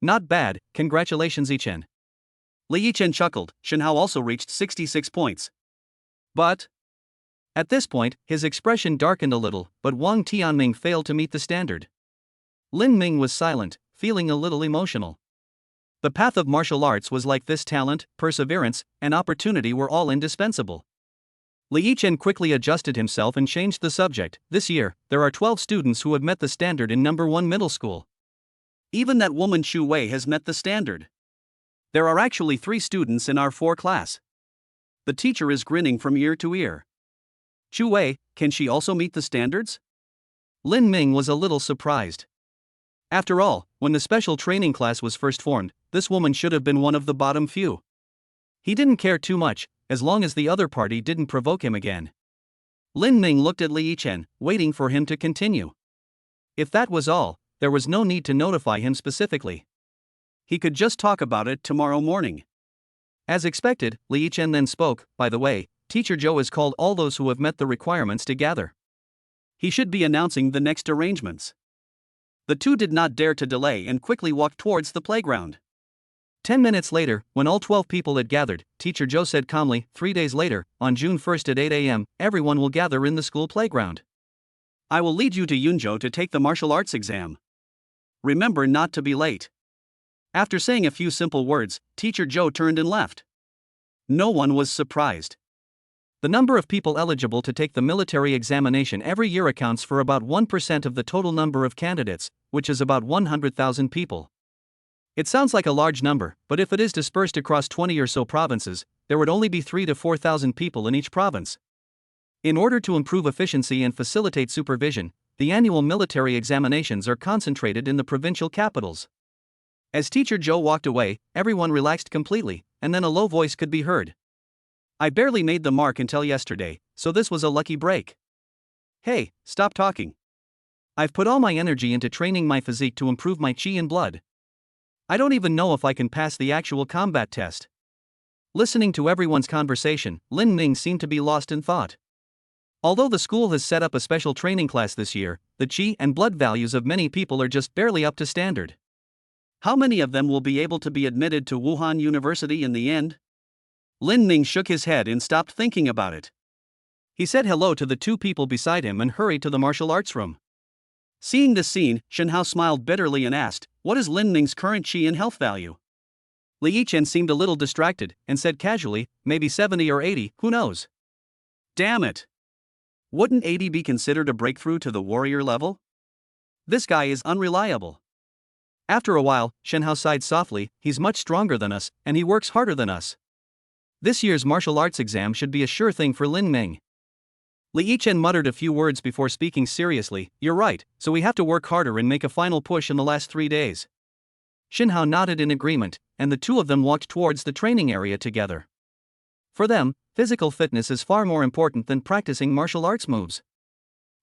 "Not bad, congratulations Chen." Li Chen chuckled. Shenhao also reached 66 points. But at this point, his expression darkened a little, but Wang Tianming failed to meet the standard. Lin Ming was silent, feeling a little emotional. The path of martial arts was like this: talent, perseverance, and opportunity were all indispensable. Li Chen quickly adjusted himself and changed the subject. "This year, there are 12 students who have met the standard in No. 1 Middle School. Even that woman Xu Wei has met the standard. There are actually 3 students in our 4 class." The teacher is grinning from ear to ear. "Xu Wei, can she also meet the standards?" Lin Ming was a little surprised. After all, when the special training class was first formed, this woman should have been one of the bottom few. He didn't care too much, as long as the other party didn't provoke him again. Lin Ming looked at Li Chen, waiting for him to continue. If that was all, there was no need to notify him specifically. He could just talk about it tomorrow morning. As expected, Li Chen then spoke. "By the way, Teacher Zhou has called all those who have met the requirements to gather. He should be announcing the next arrangements." The two did not dare to delay and quickly walked towards the playground. 10 minutes later, when all 12 people had gathered, Teacher Zhou said calmly, 3 days later, on June 1st at 8 a.m., everyone will gather in the school playground. I will lead you to Yunzhou to take the martial arts exam. Remember not to be late." After saying a few simple words, Teacher Zhou turned and left. No one was surprised. The number of people eligible to take the military examination every year accounts for about 1% of the total number of candidates, which is about 100,000 people. It sounds like a large number, but if it is dispersed across 20 or so provinces, there would only be 3,000 to 4,000 people in each province. In order to improve efficiency and facilitate supervision, the annual military examinations are concentrated in the provincial capitals. As teacher Joe walked away, everyone relaxed completely, and then a low voice could be heard. I barely made the mark until yesterday, so this was a lucky break. Hey, stop talking. I've put all my energy into training my physique to improve my chi and blood. I don't even know if I can pass the actual combat test. Listening to everyone's conversation, Lin Ming seemed to be lost in thought. Although the school has set up a special training class this year, the chi and blood values of many people are just barely up to standard. How many of them will be able to be admitted to Wuhan University in the end? Lin Ming shook his head and stopped thinking about it. He said hello to the two people beside him and hurried to the martial arts room. Seeing this scene, Shen Hao smiled bitterly and asked, "What is Lin Ming's current chi and health value?" Li Yichen seemed a little distracted and said casually, "Maybe 70 or 80, who knows?" Damn it! Wouldn't 80 be considered a breakthrough to the warrior level? This guy is unreliable. After a while, Shen Hao sighed softly, "He's much stronger than us, and he works harder than us. This year's martial arts exam should be a sure thing for Lin Ming." Li Yichen muttered a few words before speaking seriously, "You're right, so we have to work harder and make a final push in the last 3 days." Shen Hao nodded in agreement, and the two of them walked towards the training area together. For them, physical fitness is far more important than practicing martial arts moves.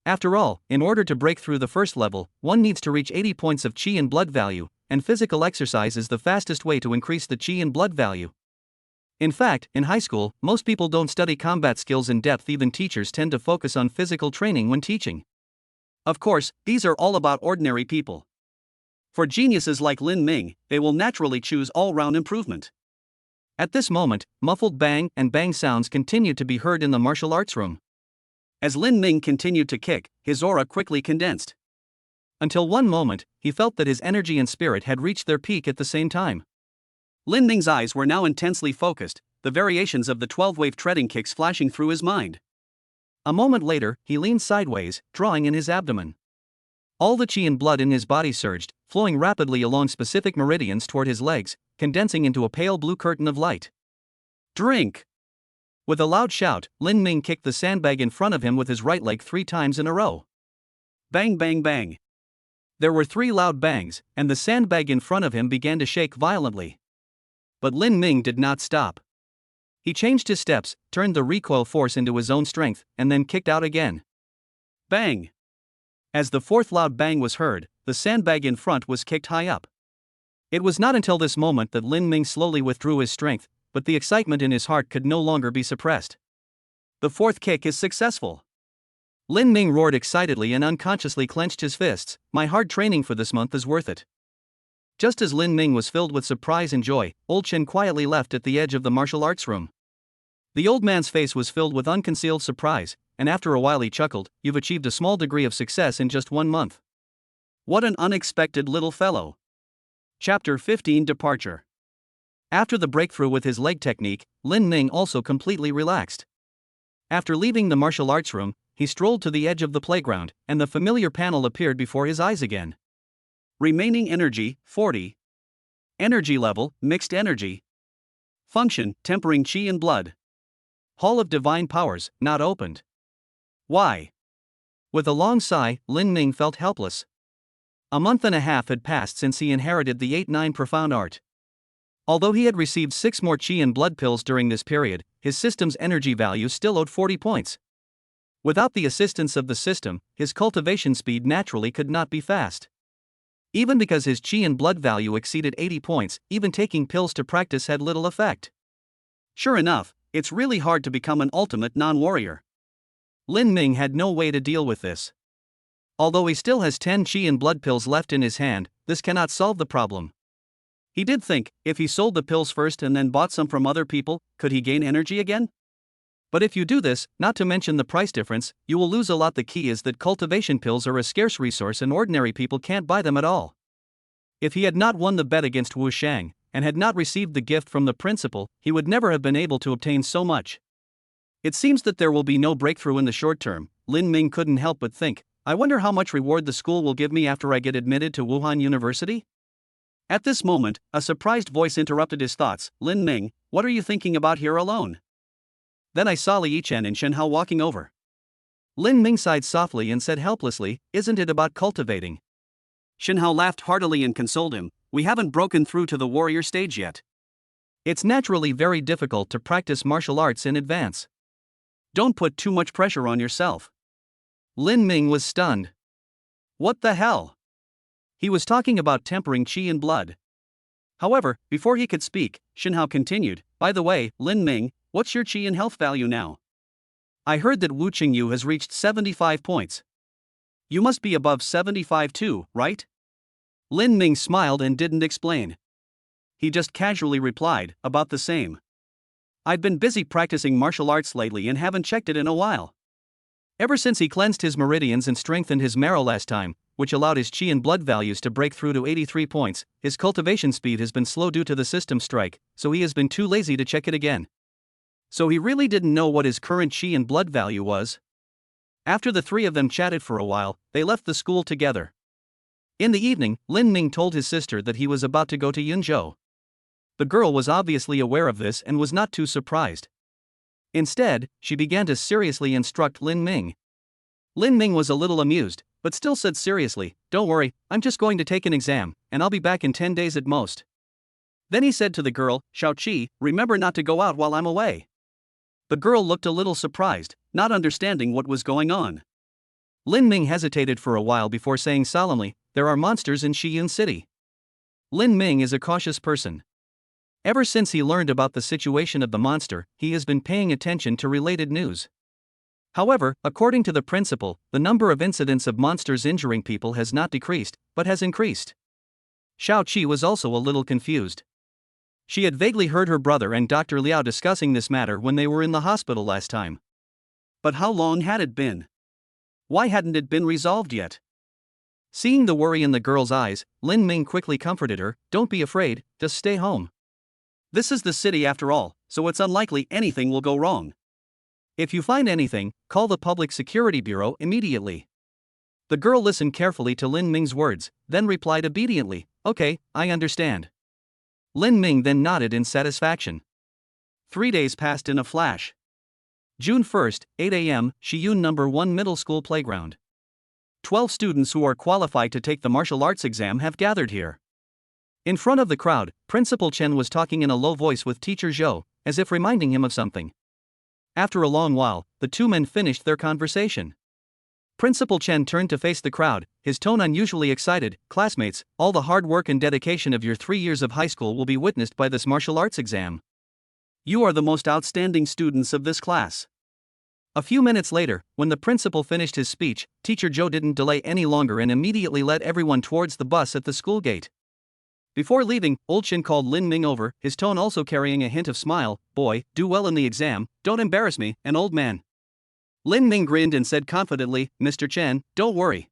After all, in order to break through the first level, one needs to reach 80 points of chi and blood value, and physical exercise is the fastest way to increase the chi and blood value. In fact, in high school, most people don't study combat skills in depth. Even teachers tend to focus on physical training when teaching. Of course, these are all about ordinary people. For geniuses like Lin Ming, they will naturally choose all-round improvement. At this moment, muffled bang and bang sounds continued to be heard in the martial arts room. As Lin Ming continued to kick, his aura quickly condensed. Until one moment, he felt that his energy and spirit had reached their peak at the same time. Lin Ming's eyes were now intensely focused, the variations of the 12-wave treading kicks flashing through his mind. A moment later, he leaned sideways, drawing in his abdomen. All the chi and blood in his body surged, flowing rapidly along specific meridians toward his legs, condensing into a pale blue curtain of light. Drink! With a loud shout, Lin Ming kicked the sandbag in front of him with his right leg 3 times in a row. Bang bang bang! There were 3 loud bangs, and the sandbag in front of him began to shake violently. But Lin Ming did not stop. He changed his steps, turned the recoil force into his own strength, and then kicked out again. Bang! As the 4th loud bang was heard, the sandbag in front was kicked high up. It was not until this moment that Lin Ming slowly withdrew his strength, but the excitement in his heart could no longer be suppressed. The 4th kick is successful. Lin Ming roared excitedly and unconsciously clenched his fists. "My hard training for this month is worth it." Just as Lin Ming was filled with surprise and joy, Old Chen quietly left at the edge of the martial arts room. The old man's face was filled with unconcealed surprise, and after a while he chuckled, "You've achieved a small degree of success in just 1 month. What an unexpected little fellow." Chapter 15 Departure. After the breakthrough with his leg technique, Lin Ming also completely relaxed. After leaving the martial arts room, he strolled to the edge of the playground, and the familiar panel appeared before his eyes again. Remaining energy, 40. Energy level, mixed energy. Function, tempering chi and blood. Hall of Divine Powers, not opened. Why? With a long sigh, Lin Ming felt helpless. A month and a half had passed since he inherited the 8-9 profound art. Although he had received 6 more chi and blood pills during this period, his system's energy value still owed 40 points. Without the assistance of the system, his cultivation speed naturally could not be fast. Even because his chi and blood value exceeded 80 points, even taking pills to practice had little effect. Sure enough, it's really hard to become an ultimate non-warrior. Lin Ming had no way to deal with this. Although he still has 10 chi and blood pills left in his hand, this cannot solve the problem. He did think, if he sold the pills first and then bought some from other people, could he gain energy again? But if you do this, not to mention the price difference, you will lose a lot. The key is that cultivation pills are a scarce resource and ordinary people can't buy them at all. If he had not won the bet against Wu Shang, and had not received the gift from the principal, he would never have been able to obtain so much. It seems that there will be no breakthrough in the short term. Lin Ming couldn't help but think, I wonder how much reward the school will give me after I get admitted to Wuhan University? At this moment, a surprised voice interrupted his thoughts. Lin Ming, what are you thinking about here alone? Then I saw Li Yichen and Shen Hao walking over. Lin Ming sighed softly and said helplessly, isn't it about cultivating? Shen Hao laughed heartily and consoled him, we haven't broken through to the warrior stage yet. It's naturally very difficult to practice martial arts in advance. Don't put too much pressure on yourself. Lin Ming was stunned. What the hell? He was talking about tempering qi in blood. However, before he could speak, Shinhao continued, by the way, Lin Ming, what's your qi and health value now? I heard that Wu Chunyu has reached 75 points. You must be above 75 too, right? Lin Ming smiled and didn't explain. He just casually replied, about the same. I've been busy practicing martial arts lately and haven't checked it in a while. Ever since he cleansed his meridians and strengthened his marrow last time, which allowed his qi and blood values to break through to 83 points, his cultivation speed has been slow due to the system strike, so he has been too lazy to check it again. So he really didn't know what his current qi and blood value was. After the three of them chatted for a while, they left the school together. In the evening, Lin Ming told his sister that he was about to go to Yunzhou. The girl was obviously aware of this and was not too surprised. Instead, she began to seriously instruct Lin Ming. Lin Ming was a little amused, but still said seriously, don't worry, I'm just going to take an exam, and I'll be back in 10 days at most. Then he said to the girl, Xiaoqi, remember not to go out while I'm away. The girl looked a little surprised, not understanding what was going on. Lin Ming hesitated for a while before saying solemnly, there are monsters in Shiyun City. Lin Ming is a cautious person. Ever since he learned about the situation of the monster, he has been paying attention to related news. However, according to the principal, the number of incidents of monsters injuring people has not decreased, but has increased. Xiaoqi was also a little confused. She had vaguely heard her brother and Dr. Liao discussing this matter when they were in the hospital last time. But how long had it been? Why hadn't it been resolved yet? Seeing the worry in the girl's eyes, Lin Ming quickly comforted her, don't be afraid, just stay home. This is the city after all, so it's unlikely anything will go wrong. If you find anything, call the Public Security Bureau immediately. The girl listened carefully to Lin Ming's words, then replied obediently, okay, I understand. Lin Ming then nodded in satisfaction. 3 days passed in a flash. June 1st, 8 a.m., Shiyun No. 1 Middle School Playground. 12 students who are qualified to take the martial arts exam have gathered here. In front of the crowd, Principal Chen was talking in a low voice with Teacher Zhou, as if reminding him of something. After a long while, the two men finished their conversation. Principal Chen turned to face the crowd, his tone unusually excited, classmates, all the hard work and dedication of your 3 years of high school will be witnessed by this martial arts exam. You are the most outstanding students of this class. A few minutes later, when the principal finished his speech, Teacher Zhou didn't delay any longer and immediately led everyone towards the bus at the school gate. Before leaving, Old Shin called Lin Ming over, his tone also carrying a hint of smile, boy, do well in the exam, don't embarrass me, an old man. Lin Ming grinned and said confidently, Mr. Chen, don't worry.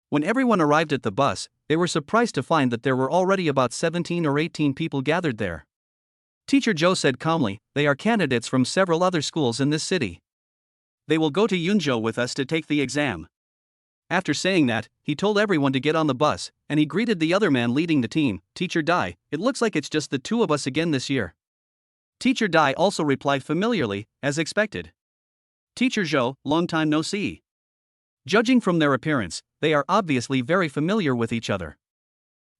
When everyone arrived at the bus, they were surprised to find that there were already about 17 or 18 people gathered there. Teacher Zhou said calmly, they are candidates from several other schools in this city. They will go to Yunzhou with us to take the exam. After saying that, he told everyone to get on the bus, and he greeted the other man leading the team, Teacher Dai, it looks like it's just the two of us again this year. Teacher Dai also replied familiarly, as expected. Teacher Zhou, long time no see. Judging from their appearance, they are obviously very familiar with each other.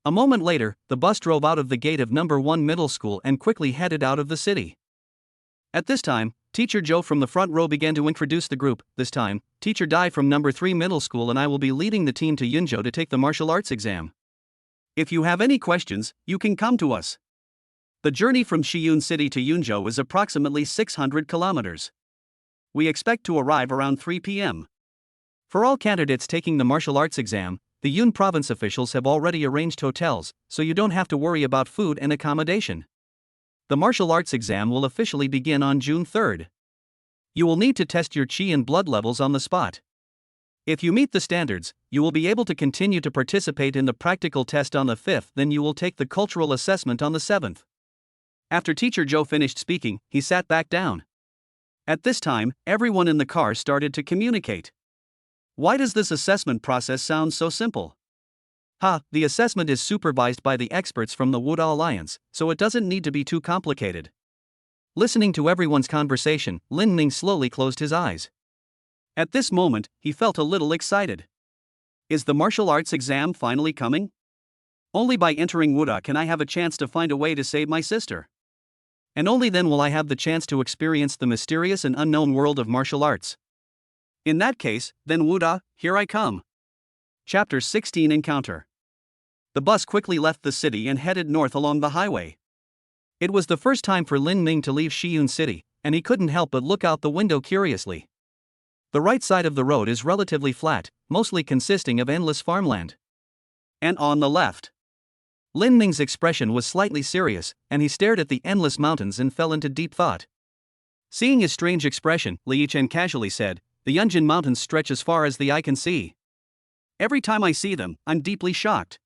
A moment later, the bus drove out of the gate of No. 1 Middle School and quickly headed out of the city. At this time, Teacher Zhou from the front row began to introduce the group. This time, Teacher Dai from No. 3 Middle School and I will be leading the team to Yunzhou to take the martial arts exam. If you have any questions, you can come to us. The journey from Shiyun City to Yunzhou is approximately 600 kilometers. We expect to arrive around 3 p.m. For all candidates taking the martial arts exam, the Yun province officials have already arranged hotels, so you don't have to worry about food and accommodation. The martial arts exam will officially begin on June 3rd. You will need to test your qi and blood levels on the spot. If you meet the standards, you will be able to continue to participate in the practical test on the 5th, then you will take the cultural assessment on the 7th. After Teacher Zhou finished speaking, he sat back down. At this time, everyone in the car started to communicate. Why does this assessment process sound so simple? The assessment is supervised by the experts from the Wuda Alliance, so it doesn't need to be too complicated. Listening to everyone's conversation, Lin Ming slowly closed his eyes. At this moment, he felt a little excited. Is the martial arts exam finally coming? Only by entering Wuda can I have a chance to find a way to save my sister. And only then will I have the chance to experience the mysterious and unknown world of martial arts. In that case, then Wuda, here I come. Chapter 16 Encounter. The bus quickly left the city and headed north along the highway. It was the first time for Lin Ming to leave Shiyun City, and he couldn't help but look out the window curiously. The right side of the road is relatively flat, mostly consisting of endless farmland. And on the left, Lin Ming's expression was slightly serious, and he stared at the endless mountains and fell into deep thought. Seeing his strange expression, Li Chen casually said, "The Yunjin Mountains stretch as far as the eye can see. Every time I see them, I'm deeply shocked.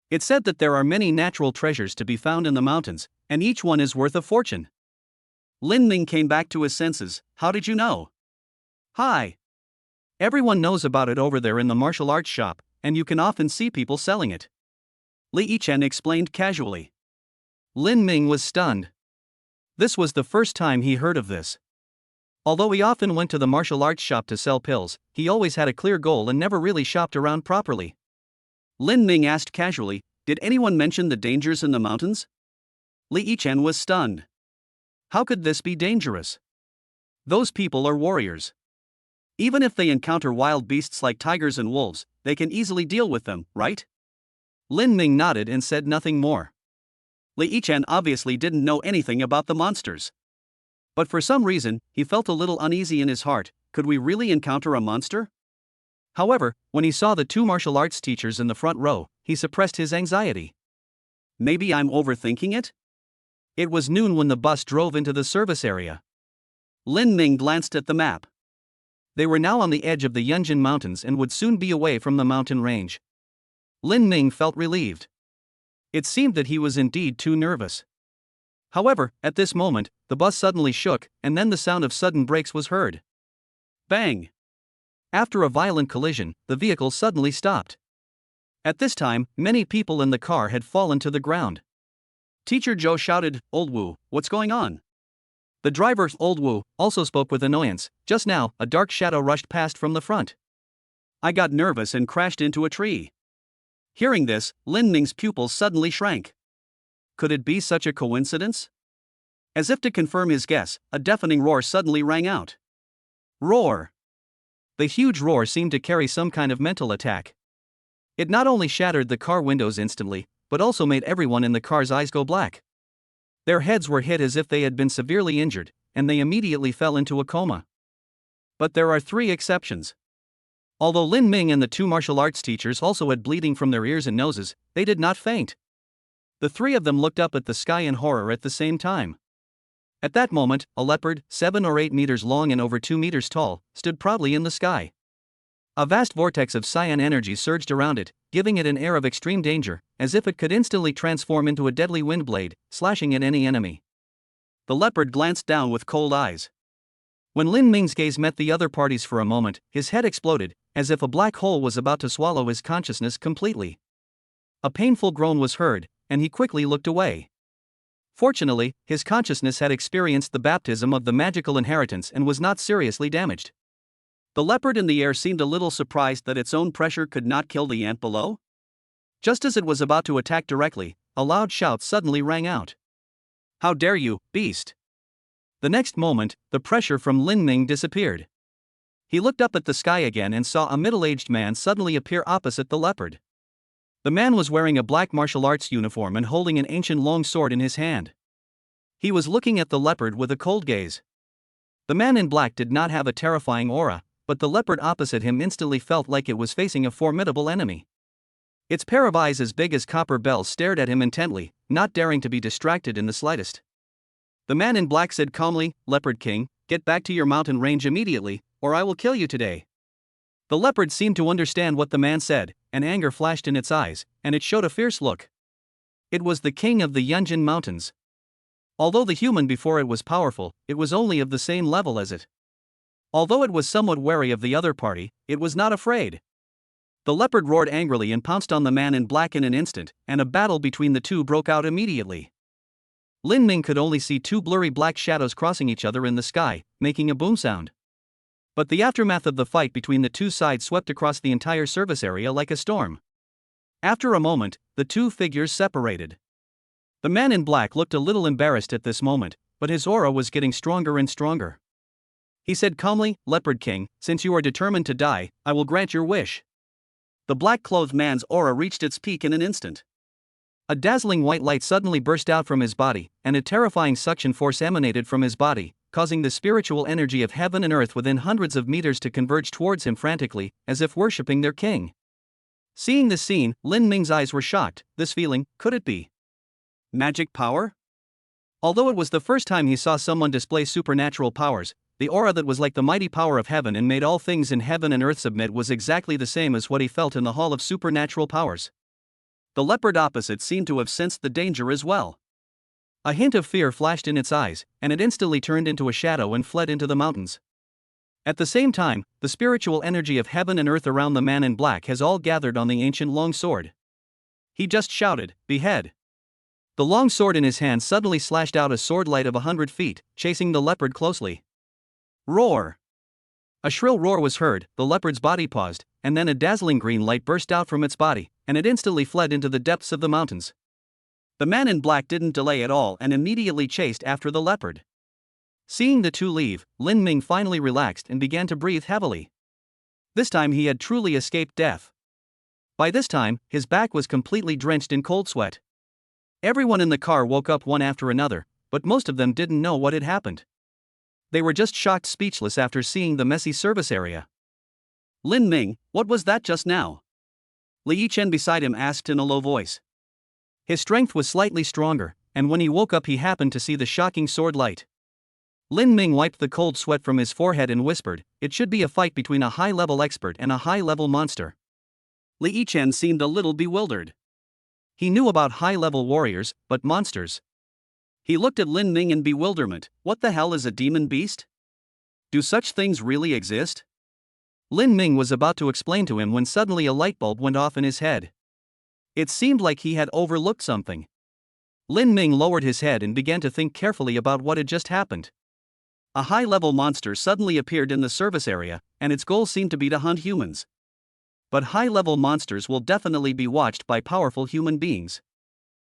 It's said that there are many natural treasures to be found in the mountains, and each one is worth a fortune." Lin Ming came back to his senses. "How did you know?" "Hi. Everyone knows about it over there in the martial arts shop, and you can often see people selling it," Li Chen explained casually. Lin Ming was stunned. This was the first time he heard of this. Although he often went to the martial arts shop to sell pills, he always had a clear goal and never really shopped around properly. Lin Ming asked casually, "Did anyone mention the dangers in the mountains?" Li Chen was stunned. How could this be dangerous? Those people are warriors. Even if they encounter wild beasts like tigers and wolves, they can easily deal with them, right? Lin Ming nodded and said nothing more. Li Chen obviously didn't know anything about the monsters. But for some reason, he felt a little uneasy in his heart. Could we really encounter a monster? However, when he saw the two martial arts teachers in the front row, he suppressed his anxiety. Maybe I'm overthinking it? It was noon when the bus drove into the service area. Lin Ming glanced at the map. They were now on the edge of the Yunjin Mountains and would soon be away from the mountain range. Lin Ming felt relieved. It seemed that he was indeed too nervous. However, at this moment, the bus suddenly shook, and then the sound of sudden brakes was heard. Bang! After a violent collision, the vehicle suddenly stopped. At this time, many people in the car had fallen to the ground. Teacher Zhou shouted, "Old Wu, what's going on?" The driver, Old Wu, also spoke with annoyance. "Just now, a dark shadow rushed past from the front. I got nervous and crashed into a tree." Hearing this, Lin Ming's pupils suddenly shrank. Could it be such a coincidence? As if to confirm his guess, a deafening roar suddenly rang out. Roar! The huge roar seemed to carry some kind of mental attack. It not only shattered the car windows instantly, but also made everyone in the car's eyes go black. Their heads were hit as if they had been severely injured, and they immediately fell into a coma. But there are three exceptions. Although Lin Ming and the two martial arts teachers also had bleeding from their ears and noses, they did not faint. The three of them looked up at the sky in horror at the same time. At that moment, a leopard, 7 or 8 meters long and over 2 meters tall, stood proudly in the sky. A vast vortex of cyan energy surged around it, giving it an air of extreme danger, as if it could instantly transform into a deadly wind blade, slashing at any enemy. The leopard glanced down with cold eyes. When Lin Ming's gaze met the other party's for a moment, his head exploded, as if a black hole was about to swallow his consciousness completely. A painful groan was heard, and he quickly looked away. Fortunately, his consciousness had experienced the baptism of the magical inheritance and was not seriously damaged. The leopard in the air seemed a little surprised that its own pressure could not kill the ant below. Just as it was about to attack directly, a loud shout suddenly rang out. "How dare you, beast!" The next moment, the pressure from Lin Ming disappeared. He looked up at the sky again and saw a middle-aged man suddenly appear opposite the leopard. The man was wearing a black martial arts uniform and holding an ancient long sword in his hand. He was looking at the leopard with a cold gaze. The man in black did not have a terrifying aura, but the leopard opposite him instantly felt like it was facing a formidable enemy. Its pair of eyes as big as copper bells stared at him intently, not daring to be distracted in the slightest. The man in black said calmly, "Leopard King, get back to your mountain range immediately, or I will kill you today." The leopard seemed to understand what the man said, and anger flashed in its eyes, and it showed a fierce look. It was the king of the Yunjin Mountains. Although the human before it was powerful, it was only of the same level as it. Although it was somewhat wary of the other party, it was not afraid. The leopard roared angrily and pounced on the man in black in an instant, and a battle between the two broke out immediately. Lin Ming could only see two blurry black shadows crossing each other in the sky, making a boom sound. But the aftermath of the fight between the two sides swept across the entire service area like a storm. After a moment, the two figures separated. The man in black looked a little embarrassed at this moment, but his aura was getting stronger and stronger. He said calmly, "Leopard King, since you are determined to die, I will grant your wish." The black-clothed man's aura reached its peak in an instant. A dazzling white light suddenly burst out from his body, and a terrifying suction force emanated from his body, causing the spiritual energy of heaven and earth within hundreds of meters to converge towards him frantically, as if worshipping their king. Seeing this scene, Lin Ming's eyes were shocked. This feeling, could it be magic power? Although it was the first time he saw someone display supernatural powers, the aura that was like the mighty power of heaven and made all things in heaven and earth submit was exactly the same as what he felt in the Hall of Supernatural Powers. The leopard opposite seemed to have sensed the danger as well. A hint of fear flashed in its eyes, and it instantly turned into a shadow and fled into the mountains. At the same time, the spiritual energy of heaven and earth around the man in black has all gathered on the ancient long sword. He just shouted, "Behead!" The long sword in his hand suddenly slashed out a sword light of 100 feet, chasing the leopard closely. Roar! A shrill roar was heard, the leopard's body paused, and then a dazzling green light burst out from its body, and it instantly fled into the depths of the mountains. The man in black didn't delay at all and immediately chased after the leopard. Seeing the two leave, Lin Ming finally relaxed and began to breathe heavily. This time he had truly escaped death. By this time, his back was completely drenched in cold sweat. Everyone in the car woke up one after another, but most of them didn't know what had happened. They were just shocked speechless after seeing the messy service area. "Lin Ming, what was that just now?" Li Yichen beside him asked in a low voice. His strength was slightly stronger, and when he woke up he happened to see the shocking sword light. Lin Ming wiped the cold sweat from his forehead and whispered, "It should be a fight between a high-level expert and a high-level monster." Li Yichen seemed a little bewildered. He knew about high-level warriors, but monsters. He looked at Lin Ming in bewilderment. What the hell is a demon beast? Do such things really exist? Lin Ming was about to explain to him when suddenly a light bulb went off in his head. It seemed like he had overlooked something. Lin Ming lowered his head and began to think carefully about what had just happened. A high-level monster suddenly appeared in the service area, and its goal seemed to be to hunt humans. But high-level monsters will definitely be watched by powerful human beings.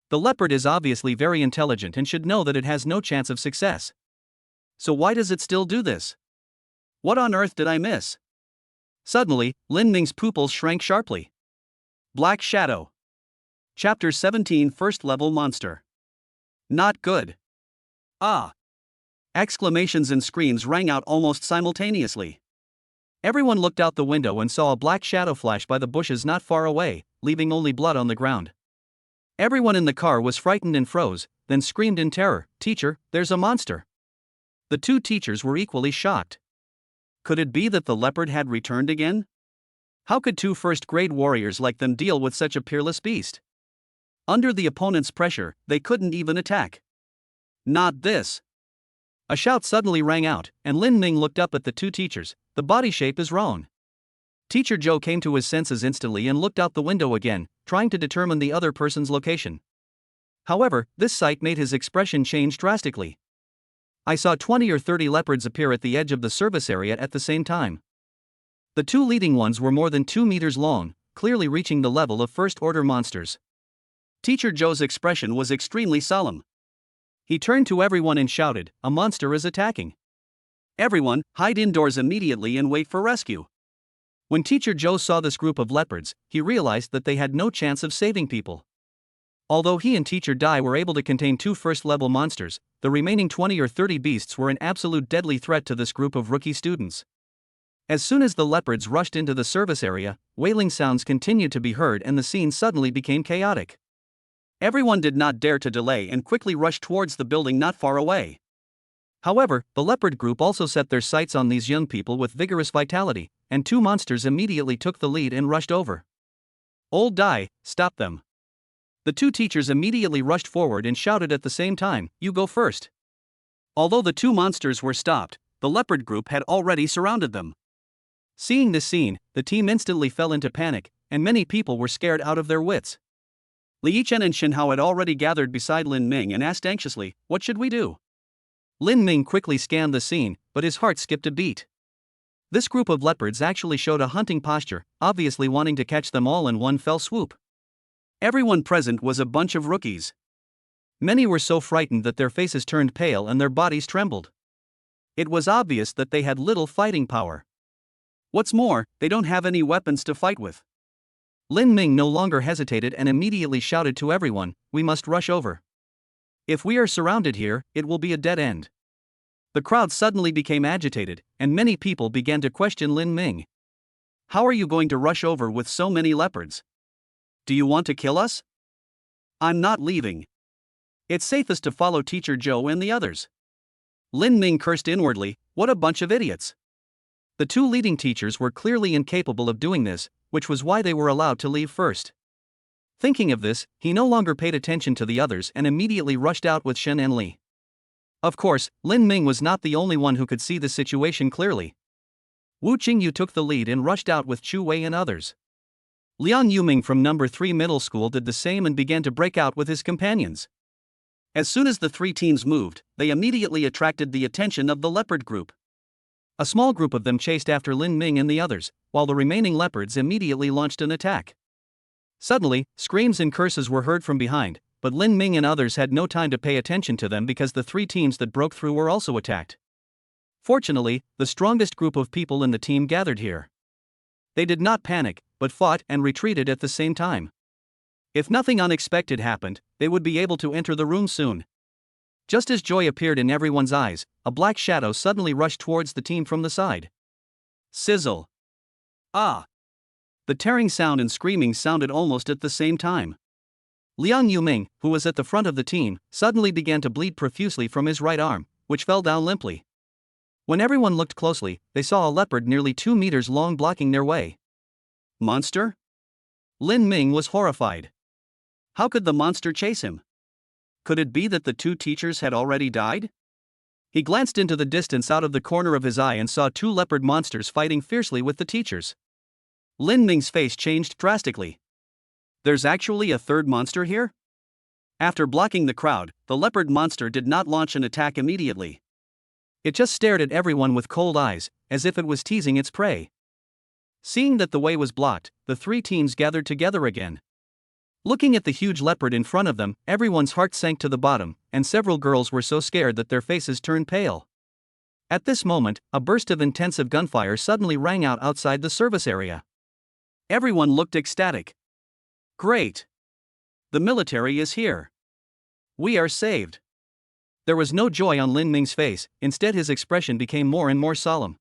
The leopard is obviously very intelligent and should know that it has no chance of success. So why does it still do this? What on earth did I miss? Suddenly, Lin Ming's pupils shrank sharply. Black Shadow. Chapter 17, First Level Monster. Not good. Ah! Exclamations and screams rang out almost simultaneously. Everyone looked out the window and saw a black shadow flash by the bushes not far away, leaving only blood on the ground. Everyone in the car was frightened and froze, then screamed in terror, "Teacher, there's a monster!" The two teachers were equally shocked. Could it be that the leopard had returned again? How could two first-grade warriors like them deal with such a peerless beast? Under the opponent's pressure, they couldn't even attack. Not this! A shout suddenly rang out, and Lin Ming looked up at the two teachers. The body shape is wrong. Teacher Zhou came to his senses instantly and looked out the window again, trying to determine the other person's location. However, this sight made his expression change drastically. I saw 20 or 30 leopards appear at the edge of the service area at the same time. The two leading ones were more than 2 meters long, clearly reaching the level of first-order monsters. Teacher Zhou's expression was extremely solemn. He turned to everyone and shouted, "A monster is attacking. Everyone, hide indoors immediately and wait for rescue." When Teacher Zhou saw this group of leopards, he realized that they had no chance of saving people. Although he and Teacher Dai were able to contain 2 first-level monsters, the remaining 20 or 30 beasts were an absolute deadly threat to this group of rookie students. As soon as the leopards rushed into the service area, wailing sounds continued to be heard and the scene suddenly became chaotic. Everyone did not dare to delay and quickly rushed towards the building not far away. However, the leopard group also set their sights on these young people with vigorous vitality, and 2 monsters immediately took the lead and rushed over. "Old Dai, stop them." The 2 teachers immediately rushed forward and shouted at the same time, "You go first." Although the 2 monsters were stopped, the leopard group had already surrounded them. Seeing this scene, the team instantly fell into panic, and many people were scared out of their wits. Li Yichen and Shen Hao had already gathered beside Lin Ming and asked anxiously, "What should we do?" Lin Ming quickly scanned the scene, but his heart skipped a beat. This group of leopards actually showed a hunting posture, obviously wanting to catch them all in one fell swoop. Everyone present was a bunch of rookies. Many were so frightened that their faces turned pale and their bodies trembled. It was obvious that they had little fighting power. What's more, they don't have any weapons to fight with. Lin Ming no longer hesitated and immediately shouted to everyone, "We must rush over. If we are surrounded here, it will be a dead end." The crowd suddenly became agitated, and many people began to question Lin Ming. "How are you going to rush over with so many leopards? Do you want to kill us?" "I'm not leaving. It's safest to follow Teacher Joe and the others." Lin Ming cursed inwardly, "What a bunch of idiots." The two leading teachers were clearly incapable of doing this, which was why they were allowed to leave first. Thinking of this, he no longer paid attention to the others and immediately rushed out with Shen and Li. Of course, Lin Ming was not the only one who could see the situation clearly. Wu Chunyu took the lead and rushed out with Chu Wei and others. Liang Yuming from number 3 middle school did the same and began to break out with his companions. As soon as the three teams moved, they immediately attracted the attention of the Leopard group. A small group of them chased after Lin Ming and the others, while the remaining leopards immediately launched an attack. Suddenly, screams and curses were heard from behind, but Lin Ming and others had no time to pay attention to them because the three teams that broke through were also attacked. Fortunately, the strongest group of people in the team gathered here. They did not panic, but fought and retreated at the same time. If nothing unexpected happened, they would be able to enter the room soon. Just as joy appeared in everyone's eyes, a black shadow suddenly rushed towards the team from the side. Sizzle! Ah! The tearing sound and screaming sounded almost at the same time. Liang Yuming, who was at the front of the team, suddenly began to bleed profusely from his right arm, which fell down limply. When everyone looked closely, they saw a leopard nearly 2 meters long blocking their way. Monster? Lin Ming was horrified. How could the monster chase him? Could it be that the two teachers had already died? He glanced into the distance out of the corner of his eye and saw 2 leopard monsters fighting fiercely with the teachers. Lin Ming's face changed drastically. There's actually a third monster here? After blocking the crowd, the leopard monster did not launch an attack immediately. It just stared at everyone with cold eyes, as if it was teasing its prey. Seeing that the way was blocked, the three teams gathered together again. Looking at the huge leopard in front of them, everyone's heart sank to the bottom, and several girls were so scared that their faces turned pale. At this moment, a burst of intensive gunfire suddenly rang out outside the service area. Everyone looked ecstatic. Great! The military is here. We are saved. There was no joy on Lin Ming's face, instead his expression became more and more solemn.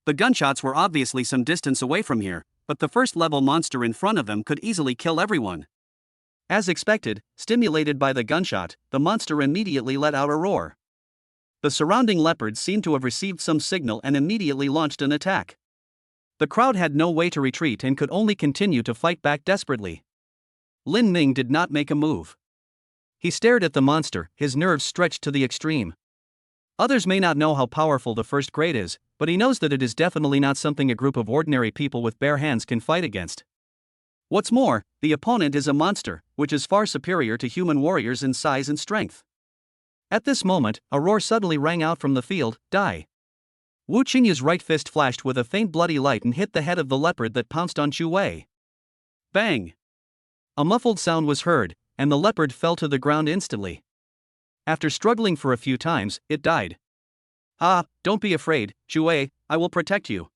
The gunshots were obviously some distance away from here, but the first-level monster in front of them could easily kill everyone. As expected, stimulated by the gunshot, the monster immediately let out a roar. The surrounding leopards seemed to have received some signal and immediately launched an attack. The crowd had no way to retreat and could only continue to fight back desperately. Lin Ming did not make a move. He stared at the monster, his nerves stretched to the extreme. Others may not know how powerful the first grade is, but he knows that it is definitely not something a group of ordinary people with bare hands can fight against. What's more, the opponent is a monster, which is far superior to human warriors in size and strength. At this moment, a roar suddenly rang out from the field, "Die!" Wu Qingyu's right fist flashed with a faint bloody light and hit the head of the leopard that pounced on Chu Wei. Bang! A muffled sound was heard, and the leopard fell to the ground instantly. After struggling for a few times, it died. "Ah, don't be afraid, Chu Wei, I will protect you."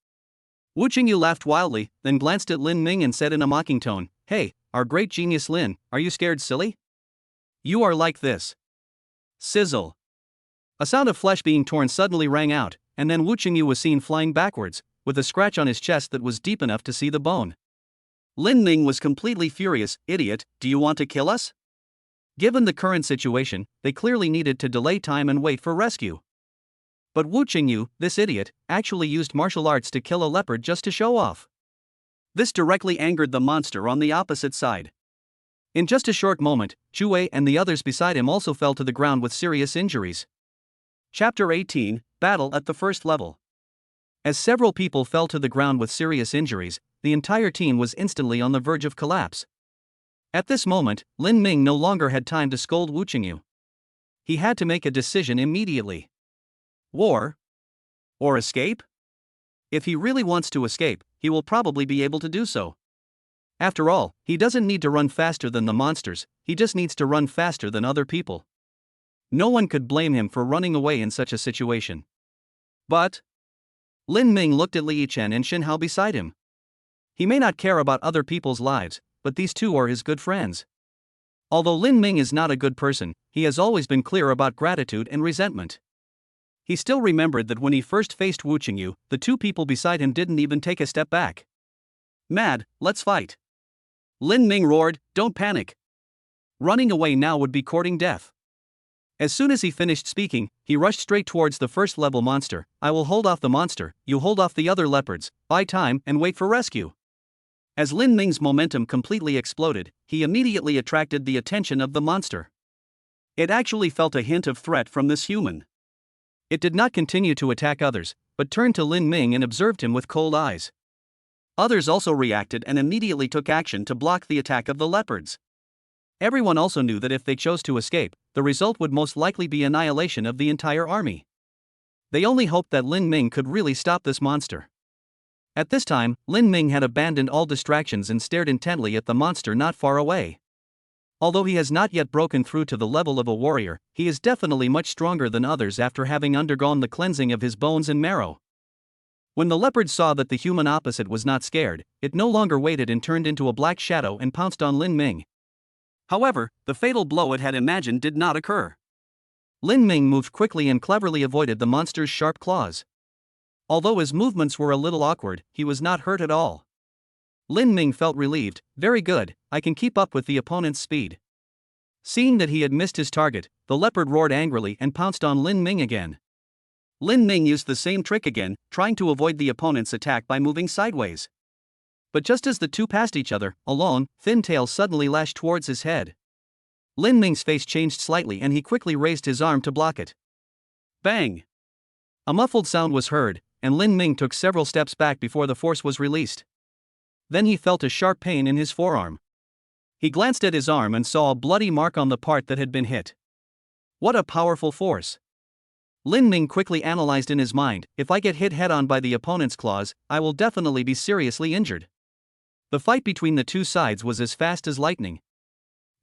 Wu Qingyu laughed wildly, then glanced at Lin Ming and said in a mocking tone, "Hey, our great genius Lin, are you scared silly? You are like this." Sizzle. A sound of flesh being torn suddenly rang out, and then Wu Qingyu was seen flying backwards, with a scratch on his chest that was deep enough to see the bone. Lin Ming was completely furious. "Idiot, do you want to kill us?" Given the current situation, they clearly needed to delay time and wait for rescue. But Wu Qingyu, this idiot, actually used martial arts to kill a leopard just to show off. This directly angered the monster on the opposite side. In just a short moment, Chu Wei and the others beside him also fell to the ground with serious injuries. Chapter 18, Battle at the First Level. As several people fell to the ground with serious injuries, the entire team was instantly on the verge of collapse. At this moment, Lin Ming no longer had time to scold Wu Qingyu. He had to make a decision immediately. War? Or escape? If he really wants to escape, he will probably be able to do so. After all, he doesn't need to run faster than the monsters, he just needs to run faster than other people. No one could blame him for running away in such a situation. But Lin Ming looked at Li Yichen and Xin Hao beside him. He may not care about other people's lives, but these two are his good friends. Although Lin Ming is not a good person, he has always been clear about gratitude and resentment. He still remembered that when he first faced Wu Chunyu, the two people beside him didn't even take a step back. Mad, let's fight. Lin Ming roared, don't panic. Running away now would be courting death. As soon as he finished speaking, he rushed straight towards the first level monster. I will hold off the monster, you hold off the other leopards, buy time and wait for rescue. As Lin Ming's momentum completely exploded, he immediately attracted the attention of the monster. It actually felt a hint of threat from this human. It did not continue to attack others, but turned to Lin Ming and observed him with cold eyes. Others also reacted and immediately took action to block the attack of the leopards. Everyone also knew that if they chose to escape, the result would most likely be annihilation of the entire army. They only hoped that Lin Ming could really stop this monster. At this time, Lin Ming had abandoned all distractions and stared intently at the monster not far away. Although he has not yet broken through to the level of a warrior, he is definitely much stronger than others after having undergone the cleansing of his bones and marrow. When the leopard saw that the human opposite was not scared, it no longer waited and turned into a black shadow and pounced on Lin Ming. However, the fatal blow it had imagined did not occur. Lin Ming moved quickly and cleverly avoided the monster's sharp claws. Although his movements were a little awkward, he was not hurt at all. Lin Ming felt relieved. Very good, I can keep up with the opponent's speed. Seeing that he had missed his target, the leopard roared angrily and pounced on Lin Ming again. Lin Ming used the same trick again, trying to avoid the opponent's attack by moving sideways. But just as the two passed each other, a long, thin tail suddenly lashed towards his head. Lin Ming's face changed slightly and he quickly raised his arm to block it. Bang! A muffled sound was heard, and Lin Ming took several steps back before the force was released. Then he felt a sharp pain in his forearm. He glanced at his arm and saw a bloody mark on the part that had been hit. What a powerful force! Lin Ming quickly analyzed in his mind, if I get hit head-on by the opponent's claws, I will definitely be seriously injured. The fight between the two sides was as fast as lightning.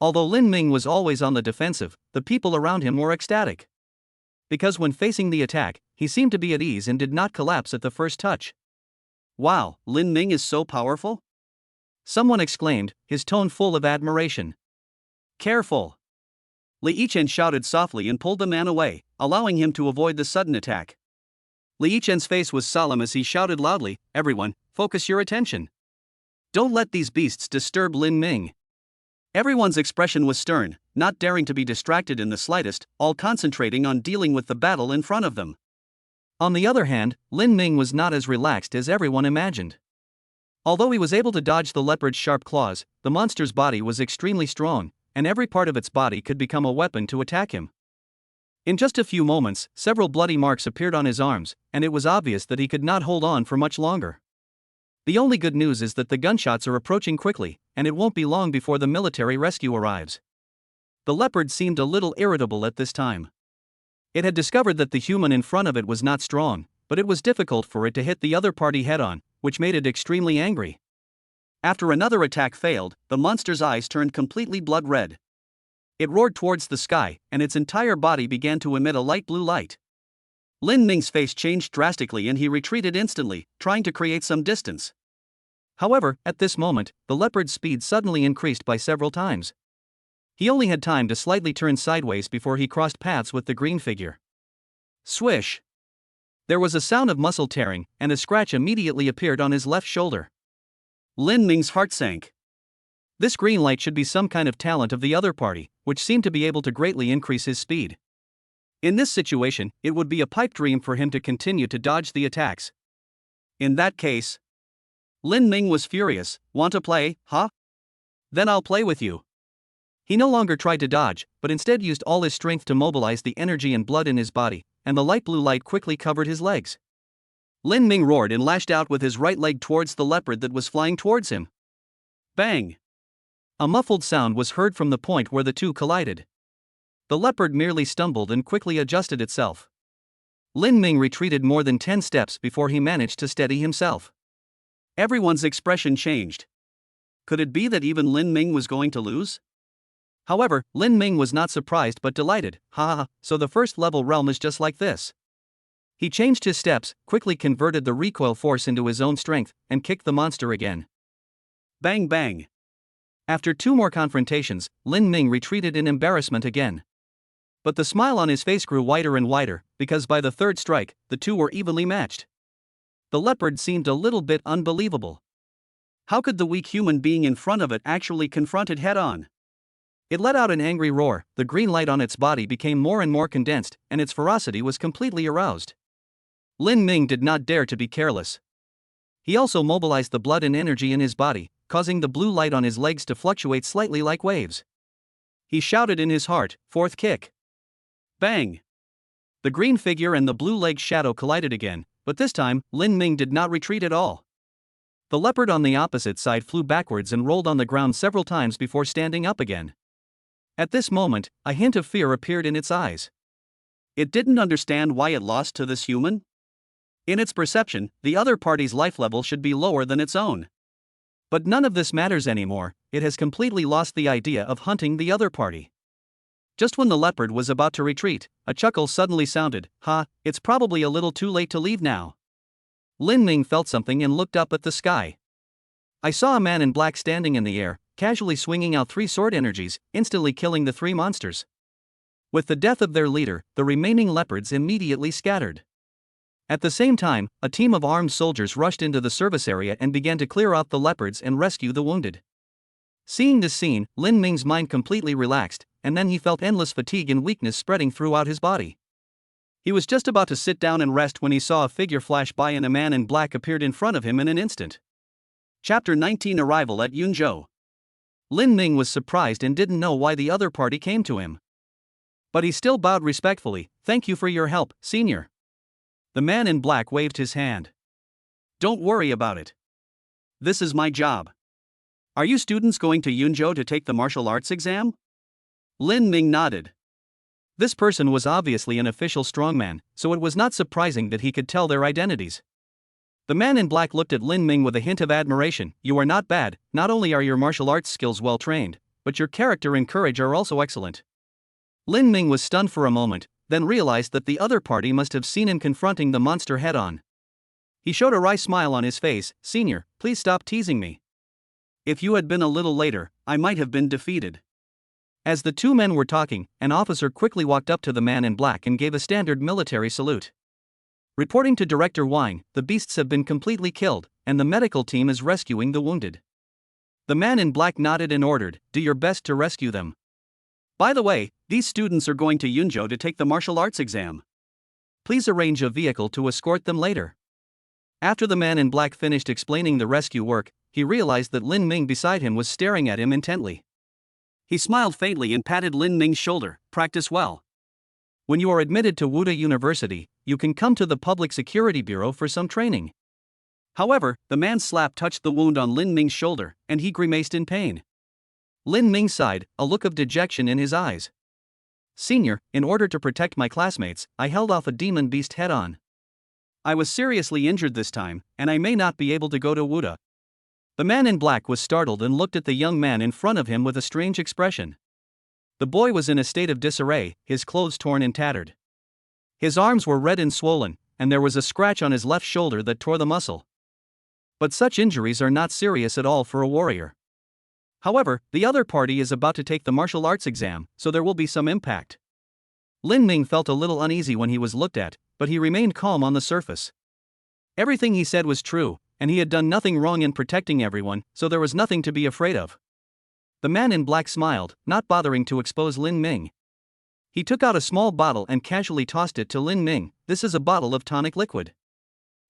Although Lin Ming was always on the defensive, the people around him were ecstatic. Because when facing the attack, he seemed to be at ease and did not collapse at the first touch. Wow, Lin Ming is so powerful? Someone exclaimed, his tone full of admiration. Careful! Li Yichen shouted softly and pulled the man away, allowing him to avoid the sudden attack. Li Yichen's face was solemn as he shouted loudly, everyone, focus your attention. Don't let these beasts disturb Lin Ming. Everyone's expression was stern, not daring to be distracted in the slightest, all concentrating on dealing with the battle in front of them. On the other hand, Lin Ming was not as relaxed as everyone imagined. Although he was able to dodge the leopard's sharp claws, the monster's body was extremely strong, and every part of its body could become a weapon to attack him. In just a few moments, several bloody marks appeared on his arms, and it was obvious that he could not hold on for much longer. The only good news is that the gunshots are approaching quickly, and it won't be long before the military rescue arrives. The leopard seemed a little irritable at this time. It had discovered that the human in front of it was not strong, but it was difficult for it to hit the other party head-on, which made it extremely angry. After another attack failed, the monster's eyes turned completely blood red. It roared towards the sky, and its entire body began to emit a light blue light. Lin Ming's face changed drastically and he retreated instantly, trying to create some distance. However, at this moment, the leopard's speed suddenly increased by several times. He only had time to slightly turn sideways before he crossed paths with the green figure. Swish! There was a sound of muscle tearing, and a scratch immediately appeared on his left shoulder. Lin Ming's heart sank. This green light should be some kind of talent of the other party, which seemed to be able to greatly increase his speed. In this situation, it would be a pipe dream for him to continue to dodge the attacks. In that case, Lin Ming was furious. Want to play, huh? Then I'll play with you. He no longer tried to dodge, but instead used all his strength to mobilize the energy and blood in his body, and the light blue light quickly covered his legs. Lin Ming roared and lashed out with his right leg towards the leopard that was flying towards him. Bang! A muffled sound was heard from the point where the two collided. The leopard merely stumbled and quickly adjusted itself. Lin Ming retreated more than 10 steps before he managed to steady himself. Everyone's expression changed. Could it be that even Lin Ming was going to lose? However, Lin Ming was not surprised but delighted. Ha, so the first level realm is just like this. He changed his steps, quickly converted the recoil force into his own strength, and kicked the monster again. Bang bang. After 2 more confrontations, Lin Ming retreated in embarrassment again. But the smile on his face grew wider and wider, because by the 3rd strike, the two were evenly matched. The leopard seemed a little bit unbelievable. How could the weak human being in front of it actually confront it head-on? It let out an angry roar, the green light on its body became more and more condensed, and its ferocity was completely aroused. Lin Ming did not dare to be careless. He also mobilized the blood and energy in his body, causing the blue light on his legs to fluctuate slightly like waves. He shouted in his heart, 4th kick. Bang! The green figure and the blue leg shadow collided again, but this time, Lin Ming did not retreat at all. The leopard on the opposite side flew backwards and rolled on the ground several times before standing up again. At this moment, a hint of fear appeared in its eyes. It didn't understand why it lost to this human. In its perception, the other party's life level should be lower than its own. But none of this matters anymore, it has completely lost the idea of hunting the other party. Just when the leopard was about to retreat, a chuckle suddenly sounded. It's probably a little too late to leave now. Lin Ming felt something and looked up at the sky. I saw a man in black standing in the air, casually swinging out 3 sword energies, instantly killing the 3 monsters. With the death of their leader, the remaining leopards immediately scattered. At the same time, a team of armed soldiers rushed into the service area and began to clear out the leopards and rescue the wounded. Seeing this scene, Lin Ming's mind completely relaxed, and then he felt endless fatigue and weakness spreading throughout his body. He was just about to sit down and rest when he saw a figure flash by and a man in black appeared in front of him in an instant. Chapter 19 Arrival at Yunzhou. Lin Ming was surprised and didn't know why the other party came to him. But he still bowed respectfully. Thank you for your help, senior. The man in black waved his hand. Don't worry about it. This is my job. Are you students going to Yunzhou to take the martial arts exam? Lin Ming nodded. This person was obviously an official strongman, so it was not surprising that he could tell their identities. The man in black looked at Lin Ming with a hint of admiration. You are not bad, not only are your martial arts skills well trained, but your character and courage are also excellent. Lin Ming was stunned for a moment, then realized that the other party must have seen him confronting the monster head-on. He showed a wry smile on his face. Senior, please stop teasing me. If you had been a little later, I might have been defeated. As the 2 men were talking, an officer quickly walked up to the man in black and gave a standard military salute. Reporting to Director Wang, the beasts have been completely killed, and the medical team is rescuing the wounded. The man in black nodded and ordered, do your best to rescue them. By the way, these students are going to Yunzhou to take the martial arts exam. Please arrange a vehicle to escort them later. After the man in black finished explaining the rescue work, he realized that Lin Ming beside him was staring at him intently. He smiled faintly and patted Lin Ming's shoulder. Practice well. When you are admitted to Wuda University, you can come to the Public Security Bureau for some training. However, the man's slap touched the wound on Lin Ming's shoulder, and he grimaced in pain. Lin Ming sighed, a look of dejection in his eyes. Senior, in order to protect my classmates, I held off a demon beast head-on. I was seriously injured this time, and I may not be able to go to Wuda. The man in black was startled and looked at the young man in front of him with a strange expression. The boy was in a state of disarray, his clothes torn and tattered. His arms were red and swollen, and there was a scratch on his left shoulder that tore the muscle. But such injuries are not serious at all for a warrior. However, the other party is about to take the martial arts exam, so there will be some impact. Lin Ming felt a little uneasy when he was looked at, but he remained calm on the surface. Everything he said was true, and he had done nothing wrong in protecting everyone, so there was nothing to be afraid of. The man in black smiled, not bothering to expose Lin Ming. He took out a small bottle and casually tossed it to Lin Ming. This is a bottle of tonic liquid.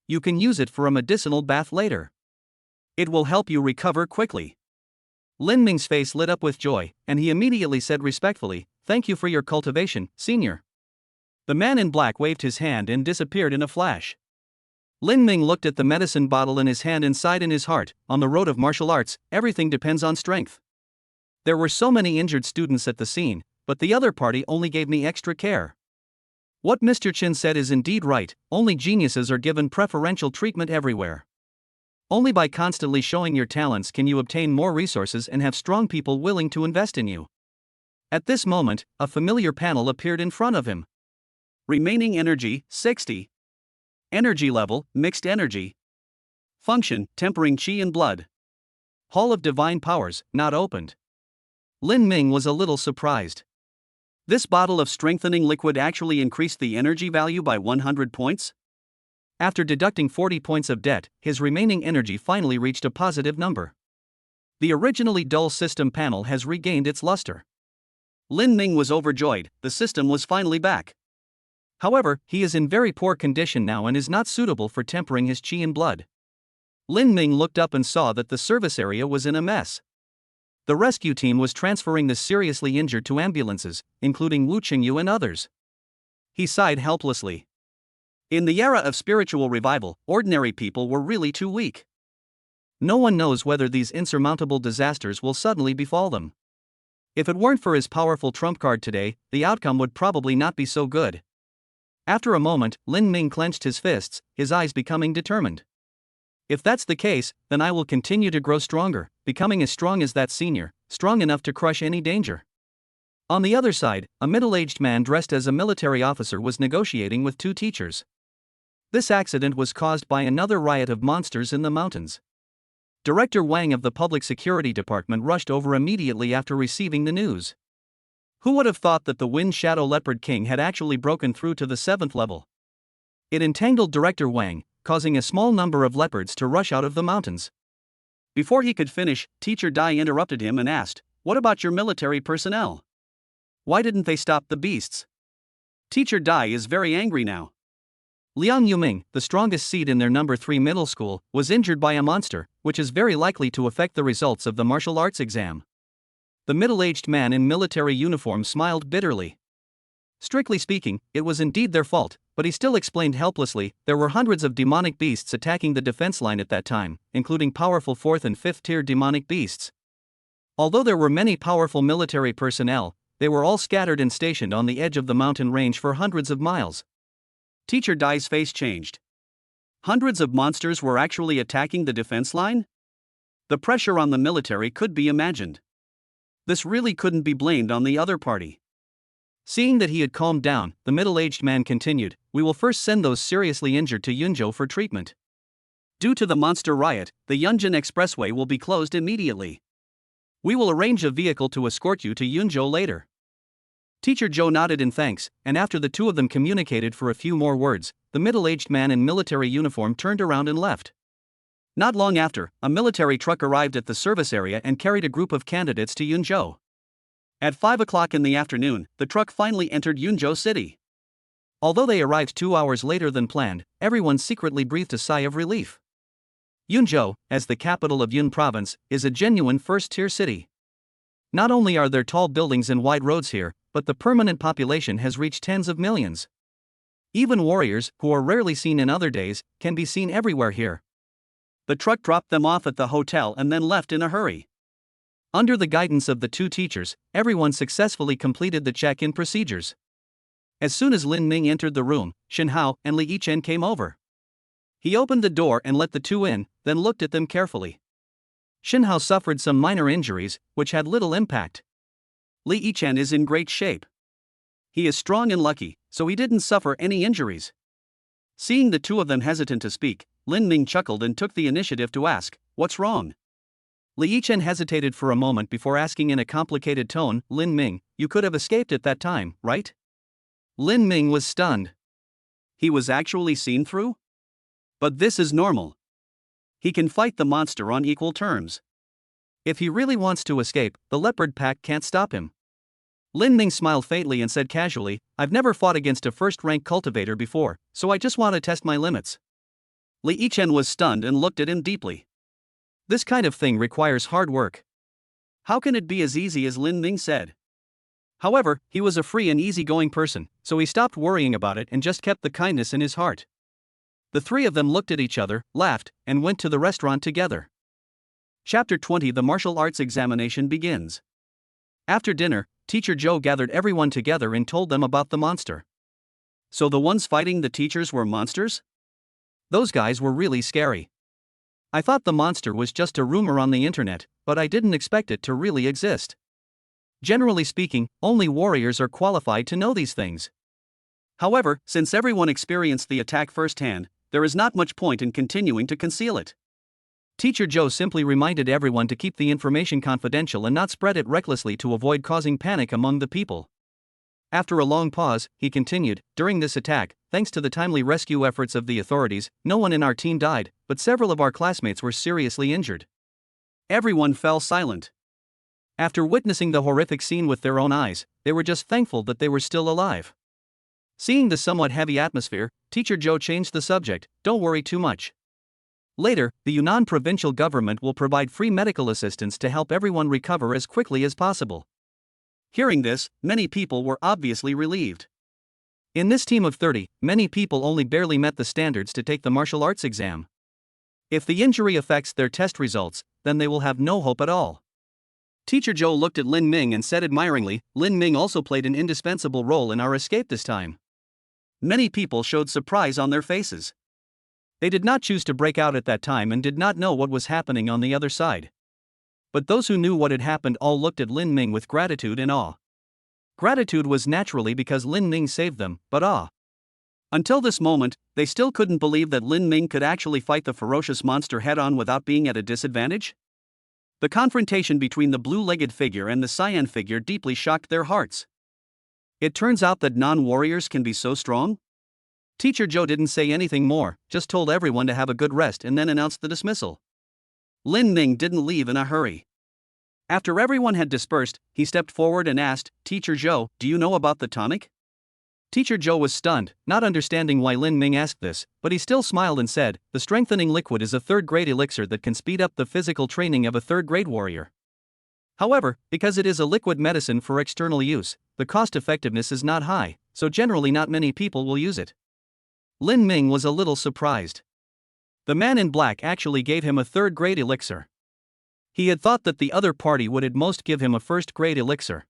You can use it for a medicinal bath later. It will help you recover quickly. Lin Ming's face lit up with joy, and he immediately said respectfully, Thank you for your cultivation, senior. The man in black waved his hand and disappeared in a flash. Lin Ming looked at the medicine bottle in his hand and sighed in his heart. On the road of martial arts, everything depends on strength. There were so many injured students at the scene, but the other party only gave me extra care. What Mr. Chin said is indeed right, only geniuses are given preferential treatment everywhere. Only by constantly showing your talents can you obtain more resources and have strong people willing to invest in you. At this moment, a familiar panel appeared in front of him. Remaining energy, 60. Energy level, mixed energy. Function, tempering chi and blood. Hall of Divine Powers, not opened. Lin Ming was a little surprised. This bottle of strengthening liquid actually increased the energy value by 100 points? After deducting 40 points of debt, his remaining energy finally reached a positive number. The originally dull system panel has regained its luster. Lin Ming was overjoyed, the system was finally back. However, he is in very poor condition now and is not suitable for tempering his chi and blood. Lin Ming looked up and saw that the service area was in a mess. The rescue team was transferring the seriously injured to ambulances, including Wu Chunyu and others. He sighed helplessly. In the era of spiritual revival, ordinary people were really too weak. No one knows whether these insurmountable disasters will suddenly befall them. If it weren't for his powerful trump card today, the outcome would probably not be so good. After a moment, Lin Ming clenched his fists, his eyes becoming determined. If that's the case, then I will continue to grow stronger, becoming as strong as that senior, strong enough to crush any danger. On the other side, a middle-aged man dressed as a military officer was negotiating with two teachers. This accident was caused by another riot of monsters in the mountains. Director Wang of the Public Security Department rushed over immediately after receiving the news. Who would have thought that the Wind Shadow Leopard King had actually broken through to the 7th level? It entangled Director Wang, causing a small number of leopards to rush out of the mountains. Before he could finish, Teacher Dai interrupted him and asked, "What about your military personnel? Why didn't they stop the beasts?" Teacher Dai is very angry now. Liang Yuming, the strongest seed in their number 3 middle school, was injured by a monster, which is very likely to affect the results of the martial arts exam. The middle-aged man in military uniform smiled bitterly. Strictly speaking, it was indeed their fault, but he still explained helplessly, there were hundreds of demonic beasts attacking the defense line at that time, including powerful 4th and 5th tier demonic beasts. Although there were many powerful military personnel, they were all scattered and stationed on the edge of the mountain range for hundreds of miles. Teacher Dai's face changed. Hundreds of monsters were actually attacking the defense line? The pressure on the military could be imagined. This really couldn't be blamed on the other party. Seeing that he had calmed down, the middle-aged man continued, "We will first send those seriously injured to Yunzhou for treatment. Due to the monster riot, the Yunjin Expressway will be closed immediately. We will arrange a vehicle to escort you to Yunzhou later." Teacher Zhou nodded in thanks, and after the two of them communicated for a few more words, the middle-aged man in military uniform turned around and left. Not long after, a military truck arrived at the service area and carried a group of candidates to Yunzhou. At 5 o'clock in the afternoon, the truck finally entered Yunzhou City. Although they arrived 2 hours later than planned, everyone secretly breathed a sigh of relief. Yunzhou, as the capital of Yun Province, is a genuine first-tier city. Not only are there tall buildings and wide roads here, but the permanent population has reached tens of millions. Even warriors, who are rarely seen in other days, can be seen everywhere here. The truck dropped them off at the hotel and then left in a hurry. Under the guidance of the two teachers, everyone successfully completed the check-in procedures. As soon as Lin Ming entered the room, Shen Hao and Li Yichen came over. He opened the door and let the two in, then looked at them carefully. Shen Hao suffered some minor injuries, which had little impact. Li Yichen is in great shape. He is strong and lucky, so he didn't suffer any injuries. Seeing the two of them hesitant to speak, Lin Ming chuckled and took the initiative to ask, "What's wrong?" Li Yichen hesitated for a moment before asking in a complicated tone, "Lin Ming, you could have escaped at that time, right?" Lin Ming was stunned. He was actually seen through? But this is normal. He can fight the monster on equal terms. If he really wants to escape, the leopard pack can't stop him. Lin Ming smiled faintly and said casually, "I've never fought against a first-rank cultivator before, so I just want to test my limits." Li Yichen was stunned and looked at him deeply. This kind of thing requires hard work. How can it be as easy as Lin Ming said? However, he was a free and easygoing person, so he stopped worrying about it and just kept the kindness in his heart. The three of them looked at each other, laughed, and went to the restaurant together. Chapter 20 The Martial Arts Examination begins. After dinner, Teacher Zhou gathered everyone together and told them about the monster. So the ones fighting the teachers were monsters? Those guys were really scary. I thought the monster was just a rumor on the internet, but I didn't expect it to really exist. Generally speaking, only warriors are qualified to know these things. However, since everyone experienced the attack firsthand, there is not much point in continuing to conceal it. Teacher Joe simply reminded everyone to keep the information confidential and not spread it recklessly to avoid causing panic among the people. After a long pause, he continued, "During this attack, thanks to the timely rescue efforts of the authorities, no one in our team died, but several of our classmates were seriously injured." Everyone fell silent. After witnessing the horrific scene with their own eyes, they were just thankful that they were still alive. Seeing the somewhat heavy atmosphere, Teacher Joe changed the subject. "Don't worry too much. Later, the Yunnan provincial government will provide free medical assistance to help everyone recover as quickly as possible." Hearing this, many people were obviously relieved. In this team of 30, many people only barely met the standards to take the martial arts exam. If the injury affects their test results, then they will have no hope at all. Teacher Joe looked at Lin Ming and said admiringly, "Lin Ming also played an indispensable role in our escape this time." Many people showed surprise on their faces. They did not choose to break out at that time and did not know what was happening on the other side. But those who knew what had happened all looked at Lin Ming with gratitude and awe. Gratitude was naturally because Lin Ming saved them, but awe. Until this moment, they still couldn't believe that Lin Ming could actually fight the ferocious monster head-on without being at a disadvantage. The confrontation between the blue-legged figure and the cyan figure deeply shocked their hearts. It turns out that non-warriors can be so strong? Teacher Joe didn't say anything more, just told everyone to have a good rest and then announced the dismissal. Lin Ming didn't leave in a hurry. After everyone had dispersed, he stepped forward and asked, "Teacher Joe, do you know about the tonic?" Teacher Joe was stunned, not understanding why Lin Ming asked this, but he still smiled and said, "The strengthening liquid is a third-grade elixir that can speed up the physical training of a third-grade warrior. However, because it is a liquid medicine for external use, the cost-effectiveness is not high, so generally not many people will use it." Lin Ming was a little surprised. The man in black actually gave him a third-grade elixir. He had thought that the other party would at most give him a first-grade elixir.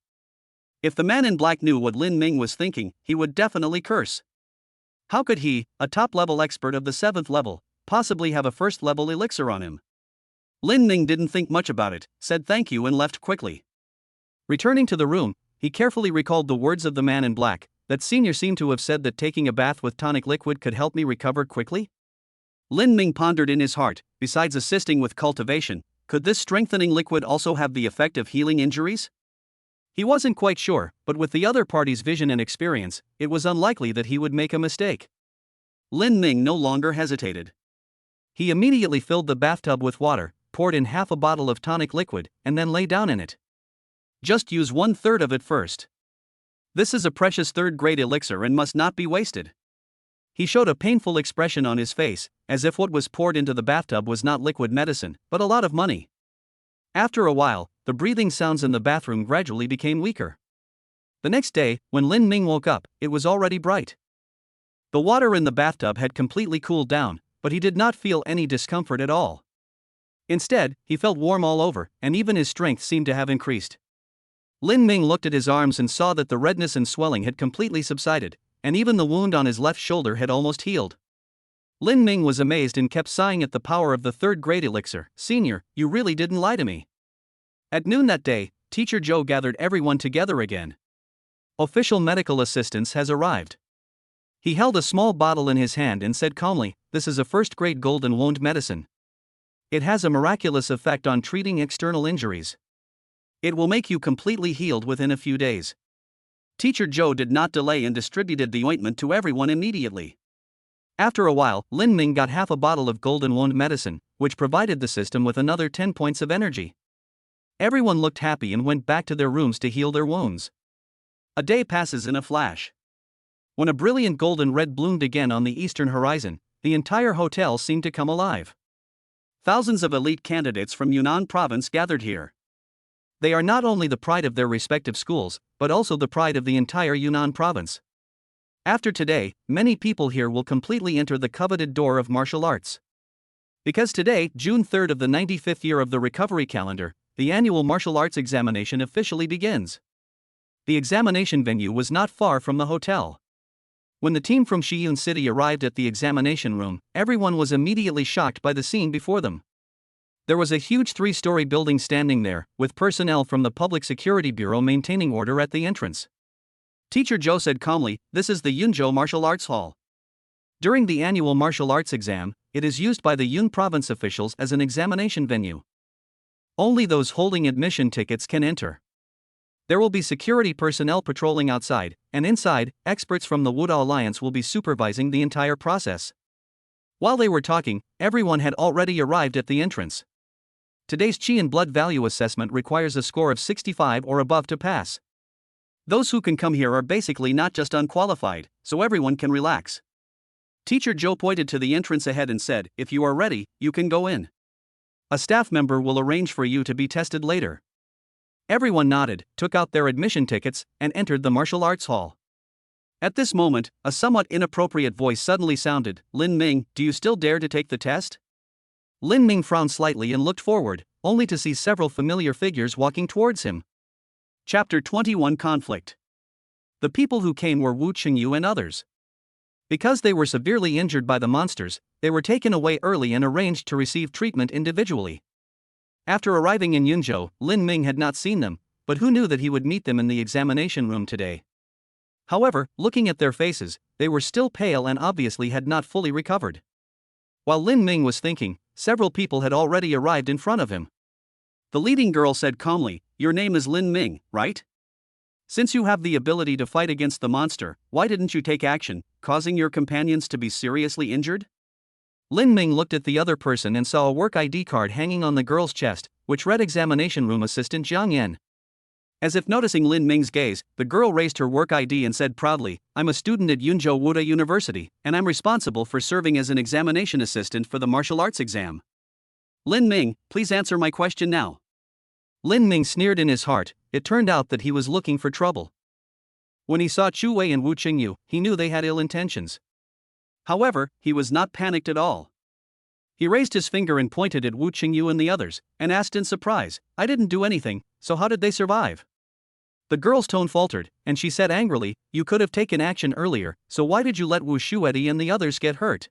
If the man in black knew what Lin Ming was thinking, he would definitely curse. How could he, a top-level expert of the 7th level, possibly have a first-level elixir on him? Lin Ming didn't think much about it, said thank you and left quickly. Returning to the room, he carefully recalled the words of the man in black, that senior seemed to have said that taking a bath with tonic liquid could help me recover quickly. Lin Ming pondered in his heart, besides assisting with cultivation, could this strengthening liquid also have the effect of healing injuries? He wasn't quite sure, but with the other party's vision and experience, it was unlikely that he would make a mistake. Lin Ming no longer hesitated. He immediately filled the bathtub with water, poured in half a bottle of tonic liquid, and then lay down in it. Just use 1/3 of it first. This is a precious third-grade elixir and must not be wasted. He showed a painful expression on his face, as if what was poured into the bathtub was not liquid medicine, but a lot of money. After a while, the breathing sounds in the bathroom gradually became weaker. The next day, when Lin Ming woke up, it was already bright. The water in the bathtub had completely cooled down, but he did not feel any discomfort at all. Instead, he felt warm all over, and even his strength seemed to have increased. Lin Ming looked at his arms and saw that the redness and swelling had completely subsided, and even the wound on his left shoulder had almost healed. Lin Ming was amazed and kept sighing at the power of the third-grade elixir. "Senior, you really didn't lie to me." At noon that day, Teacher Joe gathered everyone together again. Official medical assistance has arrived. He held a small bottle in his hand and said calmly, "This is a first-grade golden wound medicine. It has a miraculous effect on treating external injuries. It will make you completely healed within a few days." Teacher Joe did not delay and distributed the ointment to everyone immediately. After a while, Lin Ming got half a bottle of golden wound medicine, which provided the system with another 10 points of energy. Everyone looked happy and went back to their rooms to heal their wounds. A day passes in a flash. When a brilliant golden red bloomed again on the eastern horizon, the entire hotel seemed to come alive. Thousands of elite candidates from Yunnan province gathered here. They are not only the pride of their respective schools, but also the pride of the entire Yunnan province. After today, many people here will completely enter the coveted door of martial arts. Because today, June 3rd of the 95th year of the recovery calendar, the annual martial arts examination officially begins. The examination venue was not far from the hotel. When the team from Shiyun City arrived at the examination room, everyone was immediately shocked by the scene before them. There was a huge 3-story building standing there, with personnel from the Public Security Bureau maintaining order at the entrance. Teacher Joe said calmly, "This is the Yunzhou Martial Arts Hall. During the annual martial arts exam, it is used by the Yun province officials as an examination venue. Only those holding admission tickets can enter. There will be security personnel patrolling outside, and inside, experts from the Wuda Alliance will be supervising the entire process." While they were talking, everyone had already arrived at the entrance. Today's Qi and blood value assessment requires a score of 65 or above to pass. Those who can come here are basically not just unqualified, so everyone can relax. Teacher Joe pointed to the entrance ahead and said, "If you are ready, you can go in. A staff member will arrange for you to be tested later." Everyone nodded, took out their admission tickets, and entered the martial arts hall. At this moment, a somewhat inappropriate voice suddenly sounded, "Lin Ming, do you still dare to take the test?" Lin Ming frowned slightly and looked forward, only to see several familiar figures walking towards him. Chapter 21 Conflict. The people who came were Wu Chunyu and others. Because they were severely injured by the monsters, they were taken away early and arranged to receive treatment individually. After arriving in Yunzhou, Lin Ming had not seen them, but who knew that he would meet them in the examination room today? However, looking at their faces, they were still pale and obviously had not fully recovered. While Lin Ming was thinking, several people had already arrived in front of him. The leading girl said calmly, "Your name is Lin Ming, right? Since you have the ability to fight against the monster, why didn't you take action, causing your companions to be seriously injured?" Lin Ming looked at the other person and saw a work ID card hanging on the girl's chest, which read Examination Room Assistant Jiang Yan. As if noticing Lin Ming's gaze, the girl raised her work ID and said proudly, "I'm a student at Yunzhou Wuda University, and I'm responsible for serving as an examination assistant for the martial arts exam. Lin Ming, please answer my question now." Lin Ming sneered in his heart. It turned out that he was looking for trouble. When he saw Chu Wei and Wu Qingyu, he knew they had ill intentions. However, he was not panicked at all. He raised his finger and pointed at Wu Qingyu and the others, and asked in surprise, "I didn't do anything, so how did they survive?" The girl's tone faltered, and she said angrily, "You could have taken action earlier, so why did you let Wu Shuedi and the others get hurt?"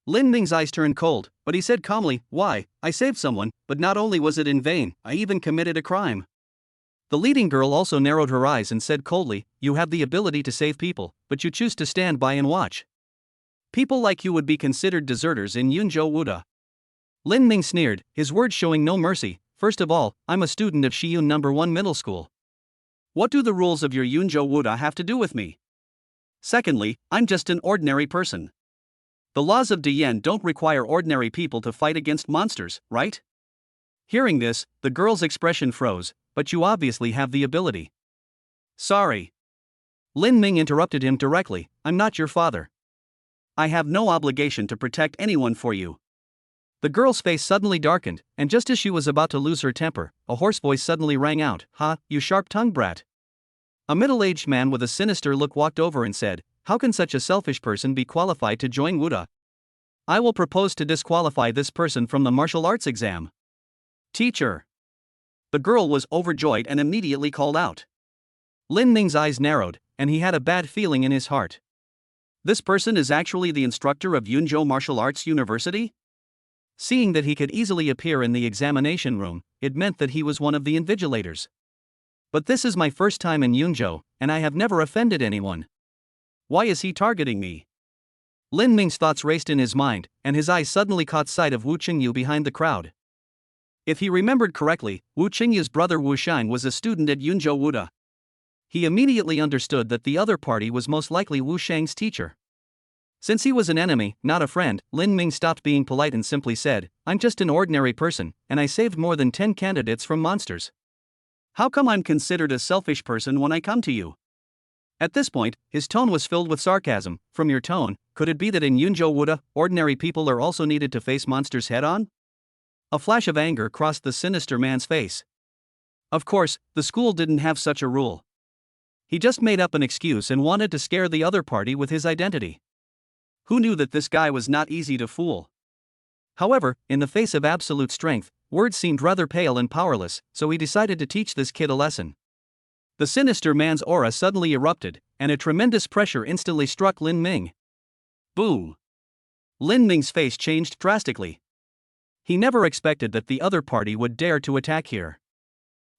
Lin Ming's eyes turned cold, but he said calmly, "Why, I saved someone, but not only was it in vain, I even committed a crime." The leading girl also narrowed her eyes and said coldly, "You have the ability to save people, but you choose to stand by and watch. People like you would be considered deserters in Yunzhou Wuda." Lin Ming sneered, his words showing no mercy. "First of all, I'm a student of Shiyun No. 1 Middle School. What do the rules of your Yunzhou Wuda have to do with me? Secondly, I'm just an ordinary person. The laws of Diyan don't require ordinary people to fight against monsters, right?" Hearing this, the girl's expression froze, "But you obviously have the ability." "Sorry." Lin Ming interrupted him directly, "I'm not your father. I have no obligation to protect anyone for you." The girl's face suddenly darkened, and just as she was about to lose her temper, a hoarse voice suddenly rang out, "Ha, you sharp-tongued brat." A middle-aged man with a sinister look walked over and said, "How can such a selfish person be qualified to join Wuda? I will propose to disqualify this person from the martial arts exam." "Teacher." The girl was overjoyed and immediately called out. Lin Ming's eyes narrowed, and he had a bad feeling in his heart. This person is actually the instructor of Yunzhou Martial Arts University? Seeing that he could easily appear in the examination room, it meant that he was one of the invigilators. But this is my first time in Yunzhou, and I have never offended anyone. Why is he targeting me? Lin Ming's thoughts raced in his mind, and his eyes suddenly caught sight of Wu Qingyu behind the crowd. If he remembered correctly, Wu Qingyu's brother Wu Shang was a student at Yunzhou Wuda. He immediately understood that the other party was most likely Wu Shang's teacher. Since he was an enemy, not a friend, Lin Ming stopped being polite and simply said, "I'm just an ordinary person, and I saved more than 10 candidates from monsters. How come I'm considered a selfish person when I come to you?" At this point, his tone was filled with sarcasm. "From your tone, could it be that in Yunzhou Wuda, ordinary people are also needed to face monsters head-on?" A flash of anger crossed the sinister man's face. Of course, the school didn't have such a rule. He just made up an excuse and wanted to scare the other party with his identity. Who knew that this guy was not easy to fool? However, in the face of absolute strength, words seemed rather pale and powerless, so he decided to teach this kid a lesson. The sinister man's aura suddenly erupted, and a tremendous pressure instantly struck Lin Ming. Boom! Lin Ming's face changed drastically. He never expected that the other party would dare to attack here.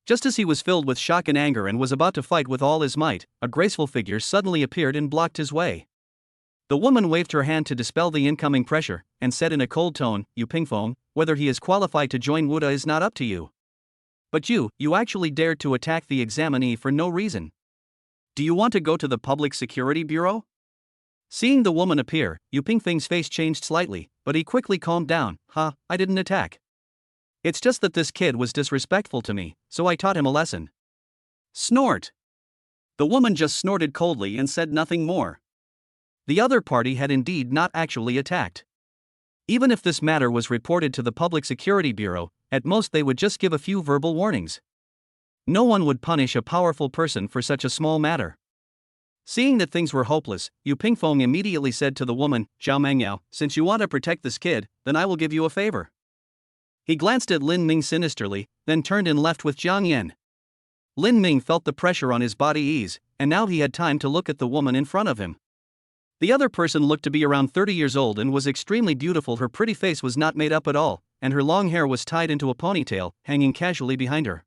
Just as he was filled with shock and anger and was about to fight with all his might, a graceful figure suddenly appeared and blocked his way. The woman waved her hand to dispel the incoming pressure, and said in a cold tone, "You Pingfeng, whether he is qualified to join Wuda is not up to you. But you actually dared to attack the examinee for no reason. Do you want to go to the Public Security Bureau?" Seeing the woman appear, Yu Pingfeng's face changed slightly, but he quickly calmed down. I didn't attack. It's just that this kid was disrespectful to me, so I taught him a lesson." Snort! The woman just snorted coldly and said nothing more. The other party had indeed not actually attacked. Even if this matter was reported to the Public Security Bureau, at most they would just give a few verbal warnings. No one would punish a powerful person for such a small matter. Seeing that things were hopeless, Yu Pingfeng immediately said to the woman, "Zhao Mengyao, since you want to protect this kid, then I will give you a favor." He glanced at Lin Ming sinisterly, then turned and left with Jiang Yan. Lin Ming felt the pressure on his body ease, and now he had time to look at the woman in front of him. The other person looked to be around 30 years old and was extremely beautiful. Her pretty face was not made up at all, and her long hair was tied into a ponytail, hanging casually behind her.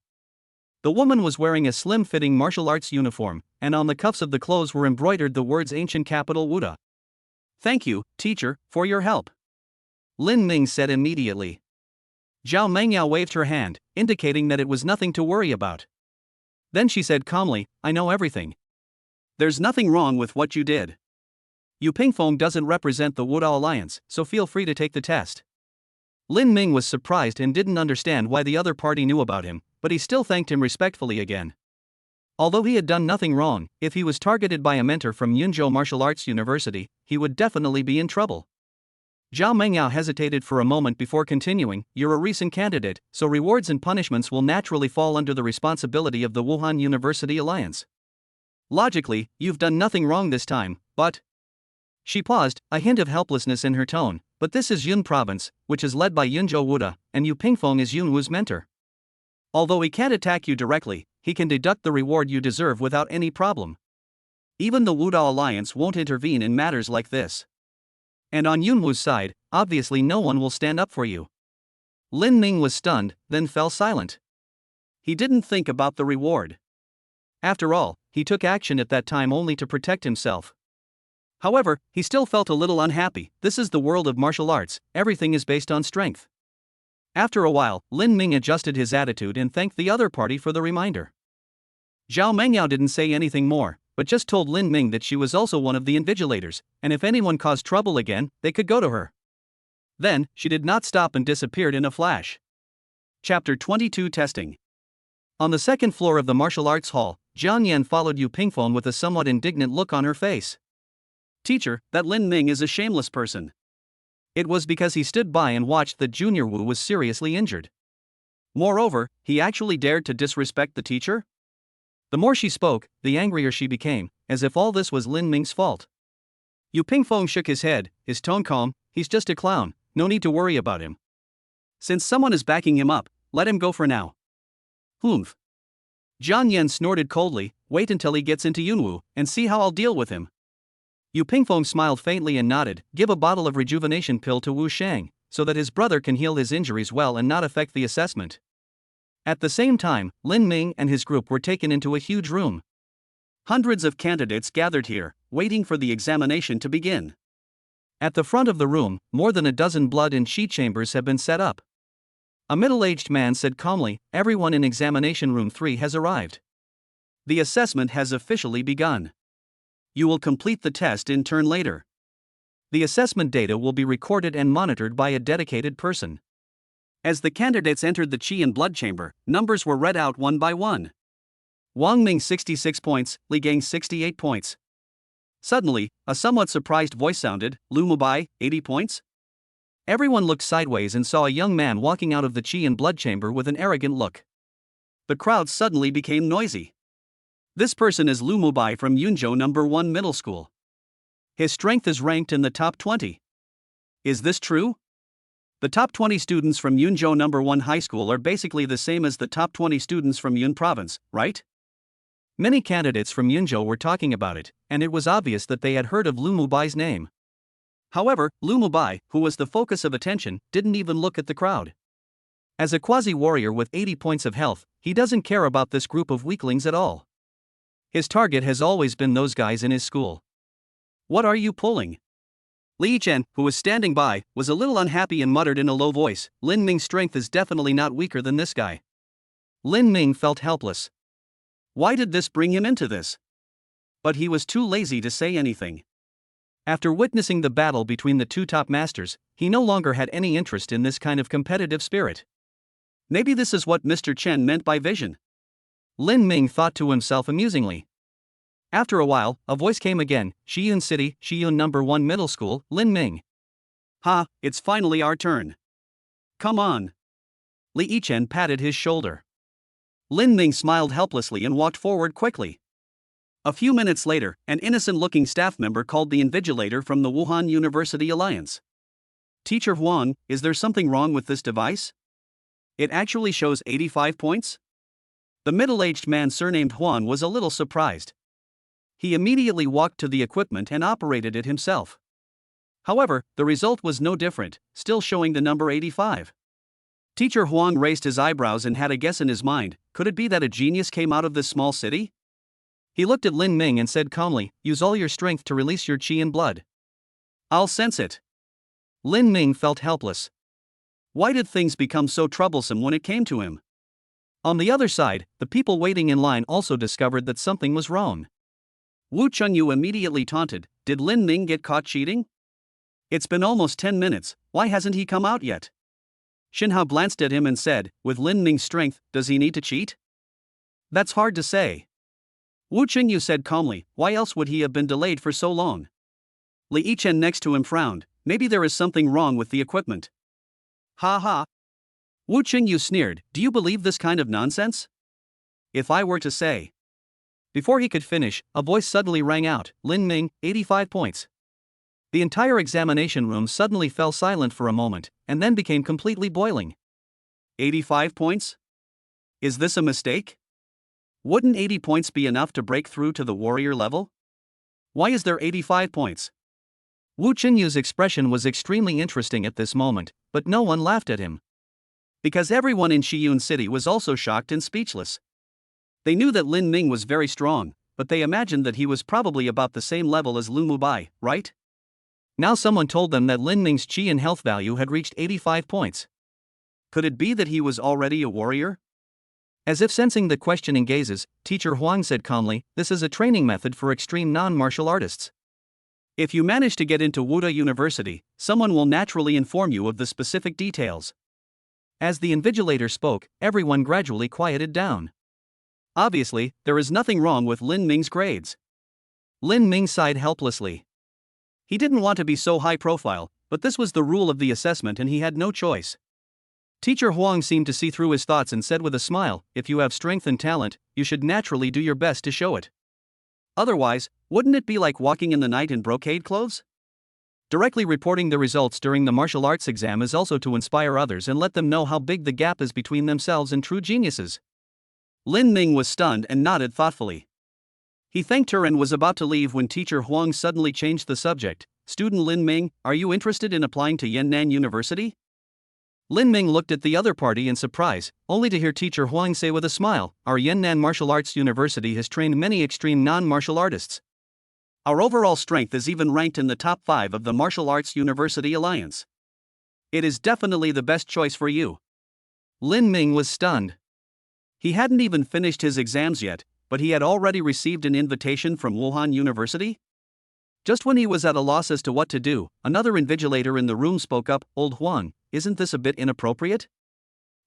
The woman was wearing a slim-fitting martial arts uniform, and on the cuffs of the clothes were embroidered the words ancient capital Wuda. "Thank you, teacher, for your help," Lin Ming said immediately. Zhao Mengyao waved her hand, indicating that it was nothing to worry about. Then she said calmly, "I know everything. There's nothing wrong with what you did. Yu Pingfeng doesn't represent the Wuda Alliance, so feel free to take the test." Lin Ming was surprised and didn't understand why the other party knew about him, but he still thanked him respectfully again. Although he had done nothing wrong, if he was targeted by a mentor from Yunzhou Martial Arts University, he would definitely be in trouble. Zhao Mengyao hesitated for a moment before continuing, "You're a recent candidate, so rewards and punishments will naturally fall under the responsibility of the Wuhan University Alliance. Logically, you've done nothing wrong this time, but..." She paused, a hint of helplessness in her tone, "But this is Yun Province, which is led by Yunzhou Wuda, and Yu Pingfeng is Yun Wu's mentor. Although he can't attack you directly, he can deduct the reward you deserve without any problem. Even the Wuda Alliance won't intervene in matters like this. And on Yunwu's side, obviously no one will stand up for you." Lin Ming was stunned, then fell silent. He didn't think about the reward. After all, he took action at that time only to protect himself. However, he still felt a little unhappy. This is the world of martial arts, everything is based on strength. After a while, Lin Ming adjusted his attitude and thanked the other party for the reminder. Zhao Mengyao didn't say anything more, but just told Lin Ming that she was also one of the invigilators, and if anyone caused trouble again, they could go to her. Then, she did not stop and disappeared in a flash. Chapter 22 Testing. On the second floor of the martial arts hall, Jiang Yan followed Yu Pingfeng with a somewhat indignant look on her face. "Teacher, that Lin Ming is a shameless person." It was because he stood by and watched that Junior Wu was seriously injured. Moreover, he actually dared to disrespect the teacher? The more she spoke, the angrier she became, as if all this was Lin Ming's fault. Yu Pingfeng shook his head, his tone calm. "He's just a clown, no need to worry about him. Since someone is backing him up, let him go for now." "Humph." Jiang Yan snorted coldly, "Wait until he gets into Yunwu, and see how I'll deal with him." Yu Pingfeng smiled faintly and nodded, "Give a bottle of rejuvenation pill to Wu Shang, so that his brother can heal his injuries well and not affect the assessment." At the same time, Lin Ming and his group were taken into a huge room. Hundreds of candidates gathered here, waiting for the examination to begin. At the front of the room, more than a dozen blood and chi chambers have been set up. A middle-aged man said calmly, "Everyone in examination room 3 has arrived. The assessment has officially begun. You will complete the test in turn later. The assessment data will be recorded and monitored by a dedicated person." As the candidates entered the Qi and blood chamber, numbers were read out one by one. Wang Ming 66 points, Li Gang 68 points. Suddenly, a somewhat surprised voice sounded, "Lu Mubai, 80 points?" Everyone looked sideways and saw a young man walking out of the Qi and blood chamber with an arrogant look. The crowd suddenly became noisy. This person is Lu Mubai from Yunzhou No. 1 Middle School. His strength is ranked in the top 20. Is this true? The top 20 students from Yunzhou No. 1 High School are basically the same as the top 20 students from Yun Province, right? Many candidates from Yunzhou were talking about it, and it was obvious that they had heard of Lu Mubai's name. However, Lu Mubai, who was the focus of attention, didn't even look at the crowd. As a quasi-warrior with 80 points of health, he doesn't care about this group of weaklings at all. His target has always been those guys in his school. What are you pulling? Li Chen, who was standing by, was a little unhappy and muttered in a low voice, Lin Ming's strength is definitely not weaker than this guy. Lin Ming felt helpless. Why did this bring him into this? But he was too lazy to say anything. After witnessing the battle between the two top masters, he no longer had any interest in this kind of competitive spirit. Maybe this is what Mr. Chen meant by vision. Lin Ming thought to himself amusingly. After a while, a voice came again, Shiyun City, Shiyun No. 1 Middle School, Lin Ming. Ha, it's finally our turn. Come on. Li Chen patted his shoulder. Lin Ming smiled helplessly and walked forward quickly. A few minutes later, an innocent-looking staff member called the invigilator from the Wuhan University Alliance. Teacher Huang, is there something wrong with this device? It actually shows 85 points? The middle-aged man surnamed Huang was a little surprised. He immediately walked to the equipment and operated it himself. However, the result was no different, still showing the number 85. Teacher Huang raised his eyebrows and had a guess in his mind, could it be that a genius came out of this small city? He looked at Lin Ming and said calmly, use all your strength to release your qi and blood. I'll sense it. Lin Ming felt helpless. Why did things become so troublesome when it came to him? On the other side, the people waiting in line also discovered that something was wrong. Wu Chunyu immediately taunted, did Lin Ming get caught cheating? It's been almost 10 minutes, why hasn't he come out yet? Xinhao glanced at him and said, with Lin Ming's strength, does he need to cheat? That's hard to say. Wu Chunyu said calmly, why else would he have been delayed for so long? Li Chen next to him frowned, maybe there is something wrong with the equipment. Ha ha. Wu Chunyu sneered, do you believe this kind of nonsense? If I were to say. Before he could finish, a voice suddenly rang out, Lin Ming, 85 points. The entire examination room suddenly fell silent for a moment, and then became completely boiling. 85 points? Is this a mistake? Wouldn't 80 points be enough to break through to the warrior level? Why is there 85 points? Wu Chunyu's expression was extremely interesting at this moment, but no one laughed at him. Because everyone in Shiyun City was also shocked and speechless. They knew that Lin Ming was very strong, but they imagined that he was probably about the same level as Lu Mubai, right? Now someone told them that Lin Ming's qi and health value had reached 85 points. Could it be that he was already a warrior? As if sensing the questioning gazes, Teacher Huang said calmly, this is a training method for extreme non-martial artists. If you manage to get into Wuda University, someone will naturally inform you of the specific details. As the invigilator spoke, everyone gradually quieted down. Obviously, there is nothing wrong with Lin Ming's grades. Lin Ming sighed helplessly. He didn't want to be so high profile, but this was the rule of the assessment and he had no choice. Teacher Huang seemed to see through his thoughts and said with a smile, if you have strength and talent, you should naturally do your best to show it. Otherwise, wouldn't it be like walking in the night in brocade clothes? Directly reporting the results during the martial arts exam is also to inspire others and let them know how big the gap is between themselves and true geniuses. Lin Ming was stunned and nodded thoughtfully. He thanked her and was about to leave when Teacher Huang suddenly changed the subject. Student Lin Ming, are you interested in applying to Yannan University? Lin Ming looked at the other party in surprise, only to hear Teacher Huang say with a smile, our Yannan Martial Arts University has trained many extreme non-martial artists. Our overall strength is even ranked in the top 5 of the Martial Arts University Alliance. It is definitely the best choice for you. Lin Ming was stunned. He hadn't even finished his exams yet, but he had already received an invitation from Wuhan University? Just when he was at a loss as to what to do, another invigilator in the room spoke up, Old Huang, isn't this a bit inappropriate?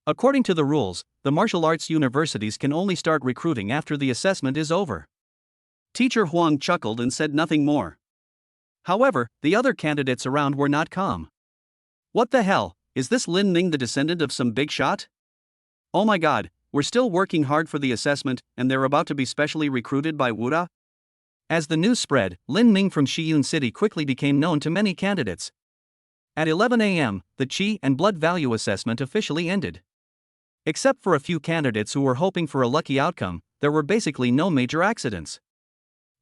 According to the rules, the martial arts universities can only start recruiting after the assessment is over. Teacher Huang chuckled and said nothing more. However, the other candidates around were not calm. What the hell, is this Lin Ming the descendant of some big shot? Oh my god, we're still working hard for the assessment, and they're about to be specially recruited by Wuda? As the news spread, Lin Ming from Shiyun City quickly became known to many candidates. At 11 a.m., the Qi and Blood Value assessment officially ended. Except for a few candidates who were hoping for a lucky outcome, there were basically no major accidents.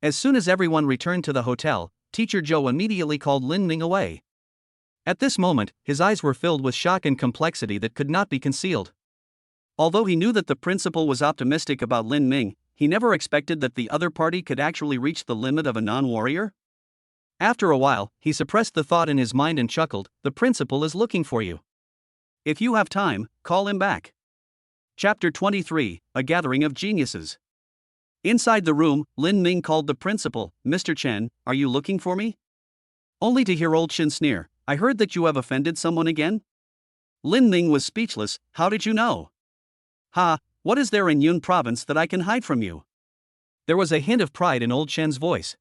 As soon as everyone returned to the hotel, Teacher Zhou immediately called Lin Ming away. At this moment, his eyes were filled with shock and complexity that could not be concealed. Although he knew that the principal was optimistic about Lin Ming, he never expected that the other party could actually reach the limit of a non-warrior. After a while, he suppressed the thought in his mind and chuckled, "The principal is looking for you. If you have time, call him back." Chapter 23, A Gathering of Geniuses. Inside the room, Lin Ming called the principal. "Mr. Chen, are you looking for me?" Only to hear old Chen sneer, "I heard that you have offended someone again?" Lin Ming was speechless. "How did you know?" "Ha, what is there in Yun province that I can hide from you?" There was a hint of pride in old Chen's voice.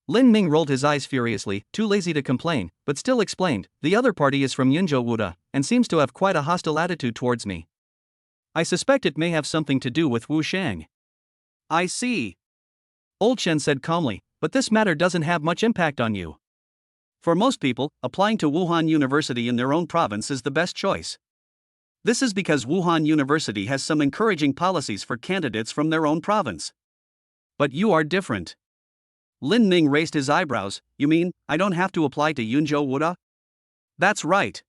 Lin Ming rolled his eyes furiously, too lazy to complain, but still explained, "The other party is from Yunzhou Wuda, and seems to have quite a hostile attitude towards me. I suspect it may have something to do with Wu Shang." "I see," old Chen said calmly, "but this matter doesn't have much impact on you. For most people, applying to Wuhan University in their own province is the best choice. This is because Wuhan University has some encouraging policies for candidates from their own province. But you are different." Lin Ming raised his eyebrows. "You mean, I don't have to apply to Yunzhou Wuda?" "That's right."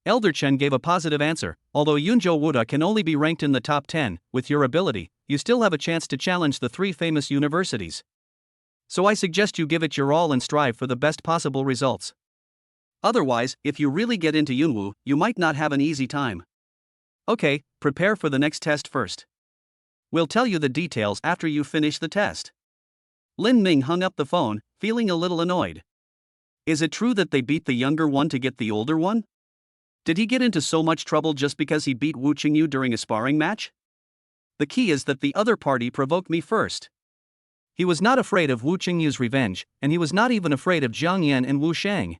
Elder Chen gave a positive answer. "Although Yunzhou Wuda can only be ranked in the top 10, with your ability, you still have a chance to challenge the 3 famous universities. So I suggest you give it your all and strive for the best possible results. Otherwise, if you really get into Yunwu, you might not have an easy time. Okay, prepare for the next test first. We'll tell you the details after you finish the test." Lin Ming hung up the phone, feeling a little annoyed. Is it true that they beat the younger one to get the older one? Did he get into so much trouble just because he beat Wu Chengyu during a sparring match? The key is that the other party provoked me first. He was not afraid of Wu Chengyu's revenge, and he was not even afraid of Jiang Yan and Wu Shang.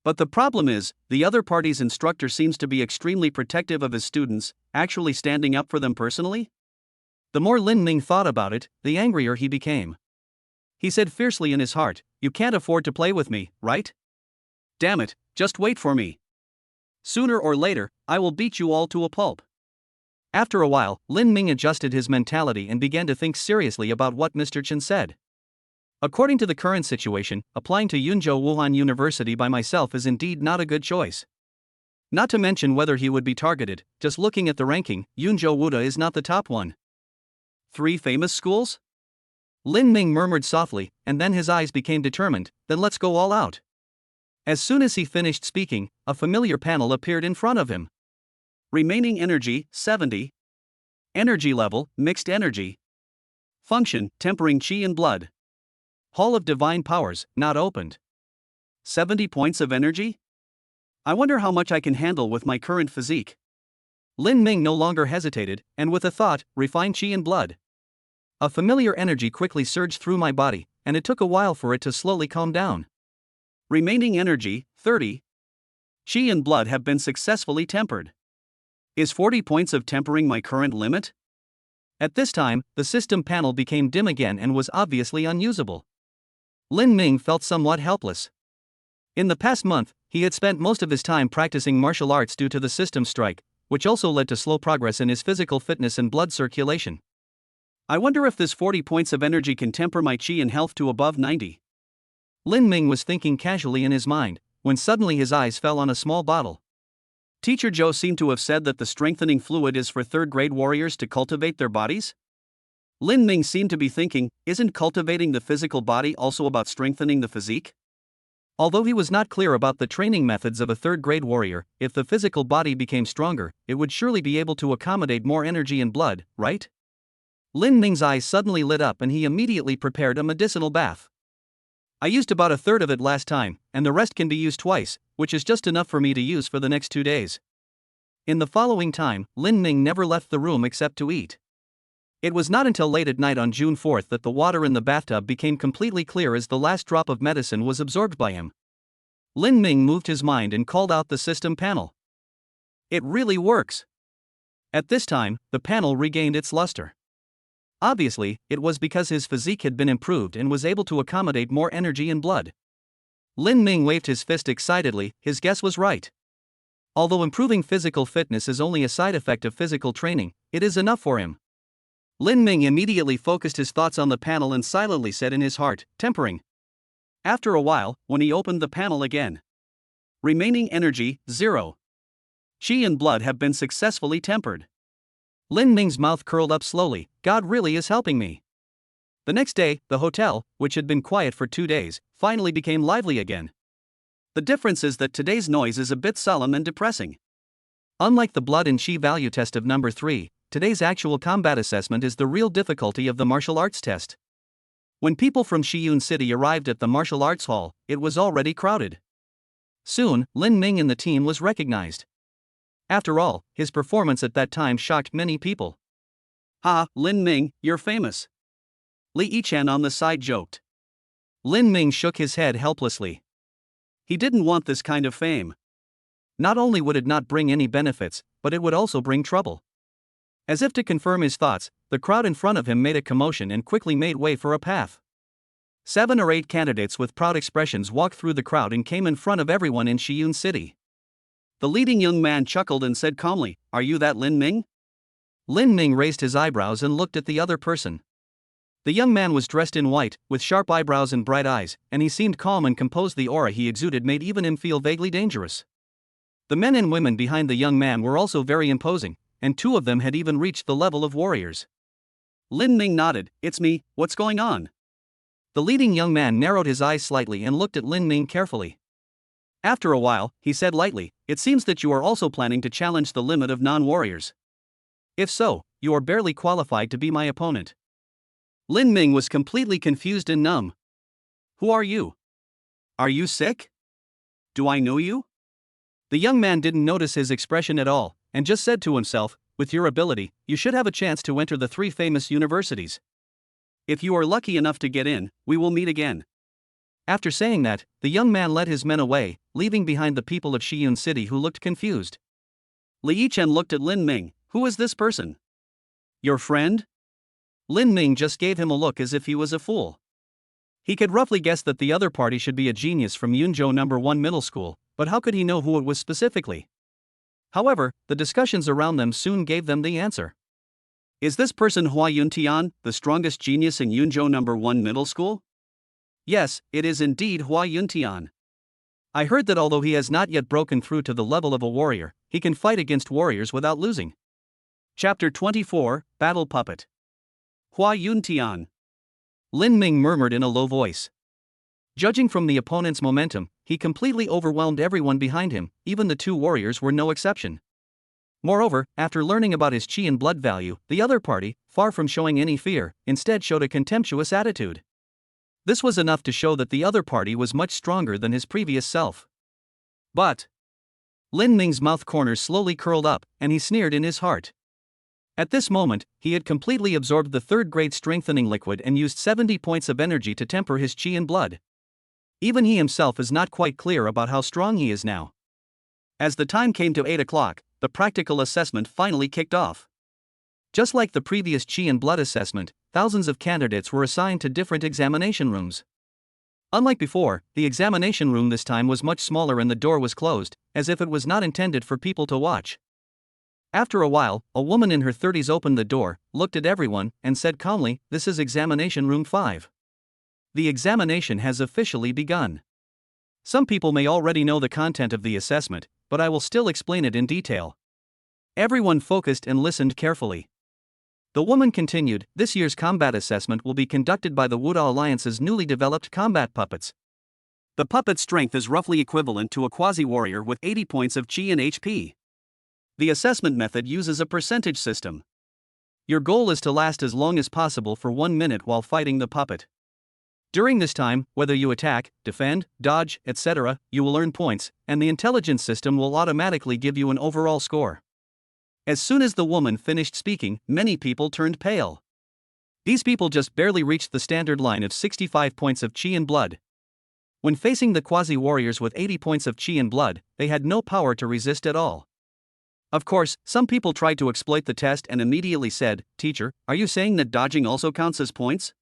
But the problem is, the other party's instructor seems to be extremely protective of his students, actually standing up for them personally. The more Lin Ming thought about it, the angrier he became. He said fiercely in his heart, "You can't afford to play with me, right? Damn it, just wait for me. Sooner or later, I will beat you all to a pulp." After a while, Lin Ming adjusted his mentality and began to think seriously about what Mr. Chen said. According to the current situation, applying to Yunzhou Wuhan University by myself is indeed not a good choice. Not to mention whether he would be targeted. Just looking at the ranking, Yunzhou Wuda is not the top one. 3 famous schools? Lin Ming murmured softly, and then his eyes became determined. "Then let's go all out." As soon as he finished speaking, a familiar panel appeared in front of him. Remaining energy, 70. Energy level, mixed energy. Function, tempering chi and blood. Hall of Divine Powers, not opened. 70 points of energy? I wonder how much I can handle with my current physique. Lin Ming no longer hesitated, and with a thought, refined chi and blood. A familiar energy quickly surged through my body, and it took a while for it to slowly calm down. Remaining energy, 30. Chi and blood have been successfully tempered. Is 40 points of tempering my current limit? At this time, the system panel became dim again and was obviously unusable. Lin Ming felt somewhat helpless. In the past month, he had spent most of his time practicing martial arts due to the system strike, which also led to slow progress in his physical fitness and blood circulation. I wonder if this 40 points of energy can temper my chi and health to above 90. Lin Ming was thinking casually in his mind, when suddenly his eyes fell on a small bottle. Teacher Zhou seemed to have said that the strengthening fluid is for third-grade warriors to cultivate their bodies? Lin Ming seemed to be thinking, isn't cultivating the physical body also about strengthening the physique? Although he was not clear about the training methods of a third-grade warrior, if the physical body became stronger, it would surely be able to accommodate more energy and blood, right? Lin Ming's eyes suddenly lit up and he immediately prepared a medicinal bath. I used about a third of it last time, and the rest can be used twice, which is just enough for me to use for the next 2 days. In the following time, Lin Ming never left the room except to eat. It was not until late at night on June 4th that the water in the bathtub became completely clear as the last drop of medicine was absorbed by him. Lin Ming moved his mind and called out the system panel. It really works. At this time, the panel regained its luster. Obviously, it was because his physique had been improved and was able to accommodate more energy and blood. Lin Ming waved his fist excitedly, his guess was right. Although improving physical fitness is only a side effect of physical training, it is enough for him. Lin Ming immediately focused his thoughts on the panel and silently said in his heart, tempering. After a while, when he opened the panel again. Remaining energy, 0. Chi and blood have been successfully tempered. Lin Ming's mouth curled up slowly. God really is helping me. The next day, the hotel, which had been quiet for 2 days, finally became lively again. The difference is that today's noise is a bit solemn and depressing. Unlike the blood and chi value test of number 3, today's actual combat assessment is the real difficulty of the martial arts test. When people from Shiyun City arrived at the martial arts hall, it was already crowded. Soon, Lin Ming and the team was recognized. After all, his performance at that time shocked many people. "Ha, Lin Ming, you're famous," Li Yichan on the side joked. Lin Ming shook his head helplessly. He didn't want this kind of fame. Not only would it not bring any benefits, but it would also bring trouble. As if to confirm his thoughts, the crowd in front of him made a commotion and quickly made way for a path. 7 or 8 candidates with proud expressions walked through the crowd and came in front of everyone in Shiyun City. The leading young man chuckled and said calmly, "Are you that Lin Ming?" Lin Ming raised his eyebrows and looked at the other person. The young man was dressed in white, with sharp eyebrows and bright eyes, and he seemed calm and composed. The aura he exuded made even him feel vaguely dangerous. The men and women behind the young man were also very imposing, and 2 of them had even reached the level of warriors. Lin Ming nodded. "It's me, what's going on?" The leading young man narrowed his eyes slightly and looked at Lin Ming carefully. After a while, he said lightly, "It seems that you are also planning to challenge the limit of non-warriors. If so, you are barely qualified to be my opponent." Lin Ming was completely confused and numb. "Who are you? Are you sick? Do I know you?" The young man didn't notice his expression at all, and just said to himself, "With your ability, you should have a chance to enter the 3 famous universities. If you are lucky enough to get in, we will meet again." After saying that, the young man led his men away, leaving behind the people of Shiyun City who looked confused. Li Yichan looked at Lin Ming. "Who is this person? Your friend?" Lin Ming just gave him a look as if he was a fool. He could roughly guess that the other party should be a genius from Yunzhou No. 1 Middle School, but how could he know who it was specifically? However, the discussions around them soon gave them the answer. "Is this person Hua Yuntian, the strongest genius in Yunzhou No. 1 Middle School?" "Yes, it is indeed Hua Yuntian. I heard that although he has not yet broken through to the level of a warrior, he can fight against warriors without losing." Chapter 24, Battle Puppet. Hua Yuntian. Lin Ming murmured in a low voice. Judging from the opponent's momentum, he completely overwhelmed everyone behind him, even the 2 warriors were no exception. Moreover, after learning about his chi and blood value, the other party, far from showing any fear, instead showed a contemptuous attitude. This was enough to show that the other party was much stronger than his previous self. But Lin Ming's mouth corners slowly curled up, and he sneered in his heart. At this moment, he had completely absorbed the 3rd-grade strengthening liquid and used 70 points of energy to temper his chi and blood. Even he himself is not quite clear about how strong he is now. As the time came to 8 o'clock, the practical assessment finally kicked off. Just like the previous chi and blood assessment, thousands of candidates were assigned to different examination rooms. Unlike before, the examination room this time was much smaller and the door was closed, as if it was not intended for people to watch. After a while, a woman in her 30s opened the door, looked at everyone, and said calmly, "This is examination room 5. The examination has officially begun." Some people may already know the content of the assessment, but I will still explain it in detail. Everyone focused and listened carefully. The woman continued, "This year's combat assessment will be conducted by the Wuda Alliance's newly developed combat puppets. The puppet's strength is roughly equivalent to a quasi-warrior with 80 points of chi and HP. The assessment method uses a percentage system. Your goal is to last as long as possible for 1 minute while fighting the puppet. During this time, whether you attack, defend, dodge, etc., you will earn points, and the intelligence system will automatically give you an overall score." As soon as the woman finished speaking, many people turned pale. These people just barely reached the standard line of 65 points of chi and blood. When facing the quasi-warriors with 80 points of chi and blood, they had no power to resist at all. Of course, some people tried to exploit the test and immediately said, "Teacher, are you saying that dodging also counts as points?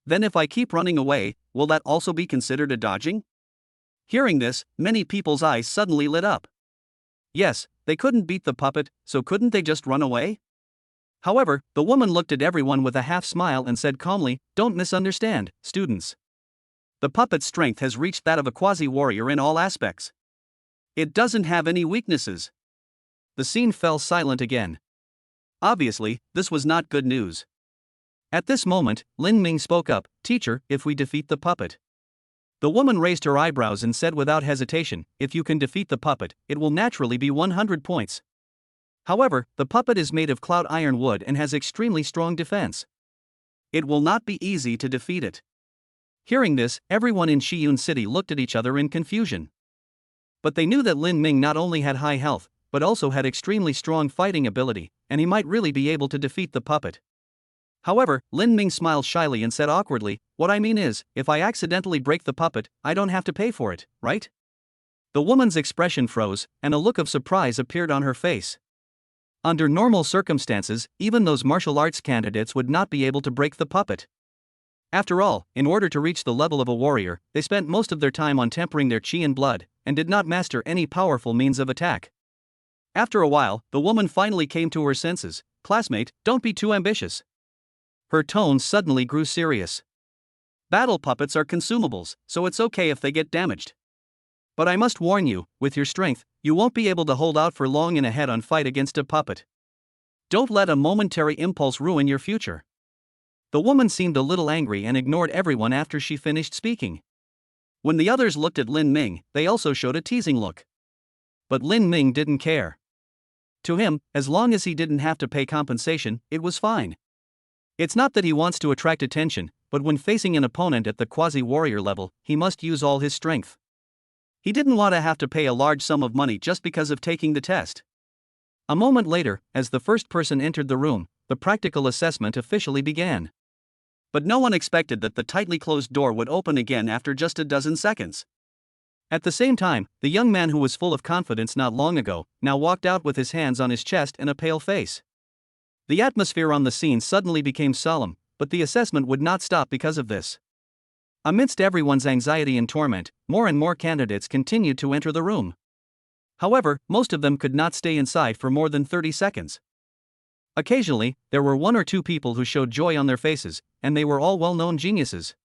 Then if I keep running away, will that also be considered a dodging?" Hearing this, many people's eyes suddenly lit up. Yes, they couldn't beat the puppet, so couldn't they just run away? However, the woman looked at everyone with a half smile and said calmly, "Don't misunderstand, students. The puppet's strength has reached that of a quasi-warrior in all aspects. It doesn't have any weaknesses. The scene fell silent again. Obviously, this was not good news. At this moment, Lin Ming spoke up, "Teacher, if we defeat the puppet." The woman raised her eyebrows and said without hesitation, "If you can defeat the puppet, it will naturally be 100 points. However, the puppet is made of cloud iron wood and has extremely strong defense. It will not be easy to defeat it." Hearing this, everyone in Shiyun City looked at each other in confusion. But they knew that Lin Ming not only had high health, but also had extremely strong fighting ability, and he might really be able to defeat the puppet. However, Lin Ming smiled shyly and said awkwardly, "What I mean is, if I accidentally break the puppet, I don't have to pay for it, right?" The woman's expression froze, and a look of surprise appeared on her face. Under normal circumstances, even those martial arts candidates would not be able to break the puppet. After all, in order to reach the level of a warrior, they spent most of their time on tempering their chi and blood, and did not master any powerful means of attack. After a while, the woman finally came to her senses. "Classmate, don't be too ambitious." Her tone suddenly grew serious. "Battle puppets are consumables, so it's okay if they get damaged. But I must warn you, with your strength, you won't be able to hold out for long in a head-on fight against a puppet. Don't let a momentary impulse ruin your future." The woman seemed a little angry and ignored everyone after she finished speaking. When the others looked at Lin Ming, they also showed a teasing look. But Lin Ming didn't care. To him, as long as he didn't have to pay compensation, it was fine. It's not that he wants to attract attention, but when facing an opponent at the quasi-warrior level, he must use all his strength. He didn't want to have to pay a large sum of money just because of taking the test. A moment later, as the first person entered the room, the practical assessment officially began. But no one expected that the tightly closed door would open again after just a dozen seconds. At the same time, the young man who was full of confidence not long ago, now walked out with his hands on his chest and a pale face. The atmosphere on the scene suddenly became solemn, but the assessment would not stop because of this. Amidst everyone's anxiety and torment, more and more candidates continued to enter the room. However, most of them could not stay inside for more than 30 seconds. Occasionally, there were one or two people who showed joy on their faces, and they were all well-known geniuses.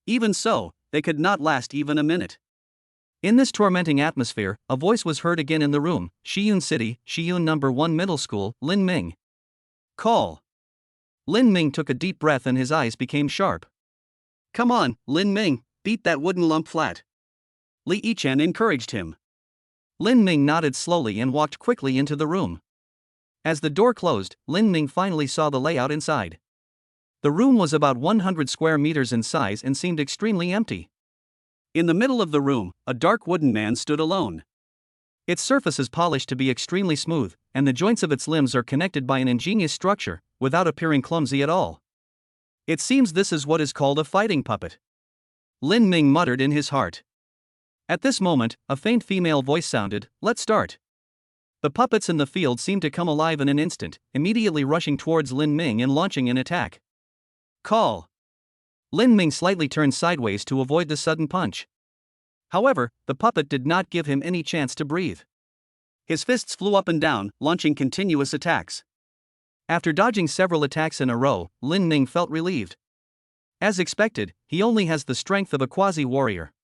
Even so, they could not last even a minute. In this tormenting atmosphere, a voice was heard again in the room. "Shiyun City, Shiyun No. 1 Middle School, Lin Ming. Call." Lin Ming took a deep breath and his eyes became sharp. "Come on, Lin Ming, beat that wooden lump flat." Li Yichan encouraged him. Lin Ming nodded slowly and walked quickly into the room. As the door closed, Lin Ming finally saw the layout inside. The room was about 100 square meters in size and seemed extremely empty. In the middle of the room, a dark wooden man stood alone. Its surface is polished to be extremely smooth, and the joints of its limbs are connected by an ingenious structure, without appearing clumsy at all. It seems this is what is called a fighting puppet. Lin Ming muttered in his heart. At this moment, a faint female voice sounded, "Let's start." The puppets in the field seemed to come alive in an instant, immediately rushing towards Lin Ming and launching an attack. Call. Lin Ming slightly turned sideways to avoid the sudden punch. However, the puppet did not give him any chance to breathe. His fists flew up and down, launching continuous attacks. After dodging several attacks in a row, Lin Ming felt relieved. As expected, he only has the strength of a quasi-warrior.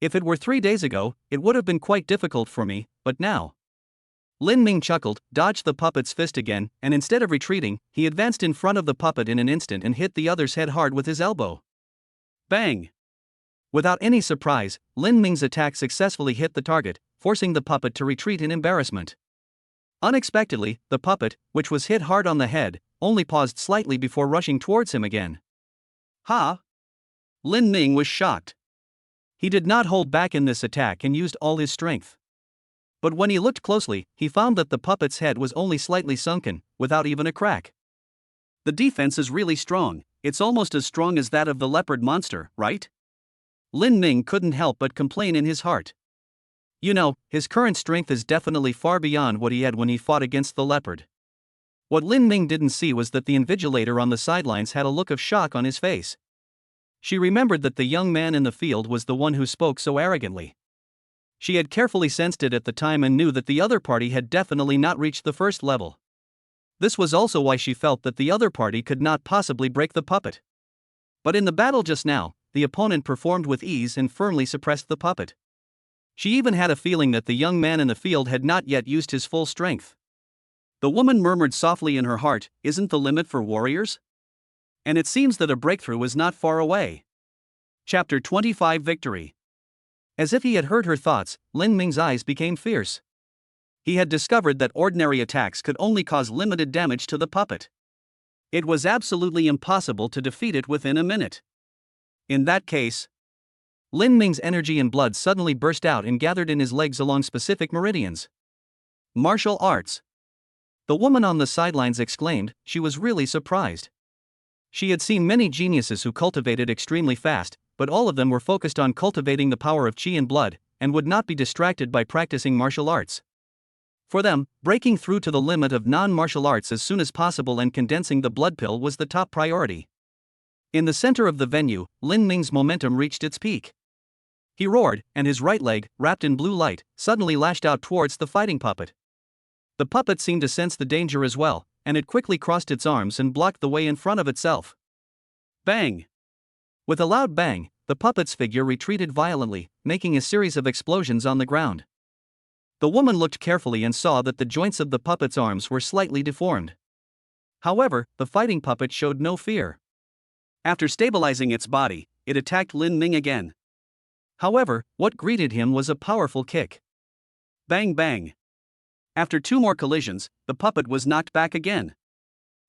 If it were 3 days ago, it would have been quite difficult for me, but now. Lin Ming chuckled, dodged the puppet's fist again, and instead of retreating, he advanced in front of the puppet in an instant and hit the other's head hard with his elbow. Bang! Without any surprise, Lin Ming's attack successfully hit the target, forcing the puppet to retreat in embarrassment. Unexpectedly, the puppet, which was hit hard on the head, only paused slightly before rushing towards him again. Ha! Lin Ming was shocked. He did not hold back in this attack and used all his strength. But when he looked closely, he found that the puppet's head was only slightly sunken, without even a crack. The defense is really strong, it's almost as strong as that of the leopard monster, right? Lin Ming couldn't help but complain in his heart. You know, his current strength is definitely far beyond what he had when he fought against the leopard. What Lin Ming didn't see was that the invigilator on the sidelines had a look of shock on his face. She remembered that the young man in the field was the one who spoke so arrogantly. She had carefully sensed it at the time and knew that the other party had definitely not reached the first level. This was also why she felt that the other party could not possibly break the puppet. But in the battle just now, the opponent performed with ease and firmly suppressed the puppet. She even had a feeling that the young man in the field had not yet used his full strength. The woman murmured softly in her heart, "Isn't the limit for warriors?" And it seems that a breakthrough is not far away. Chapter 25 Victory. As if he had heard her thoughts, Lin Ming's eyes became fierce. He had discovered that ordinary attacks could only cause limited damage to the puppet. It was absolutely impossible to defeat it within a minute. In that case, Lin Ming's energy and blood suddenly burst out and gathered in his legs along specific meridians. Martial arts. The woman on the sidelines exclaimed. She was really surprised. She had seen many geniuses who cultivated extremely fast, but all of them were focused on cultivating the power of qi and blood, and would not be distracted by practicing martial arts. For them, breaking through to the limit of non-martial arts as soon as possible and condensing the blood pill was the top priority. In the center of the venue, Lin Ming's momentum reached its peak. He roared, and his right leg, wrapped in blue light, suddenly lashed out towards the fighting puppet. The puppet seemed to sense the danger as well, and it quickly crossed its arms and blocked the way in front of itself. Bang! With a loud bang, the puppet's figure retreated violently, making a series of explosions on the ground. The woman looked carefully and saw that the joints of the puppet's arms were slightly deformed. However, the fighting puppet showed no fear. After stabilizing its body, it attacked Lin Ming again. However, what greeted him was a powerful kick. Bang bang! After 2 more collisions, the puppet was knocked back again.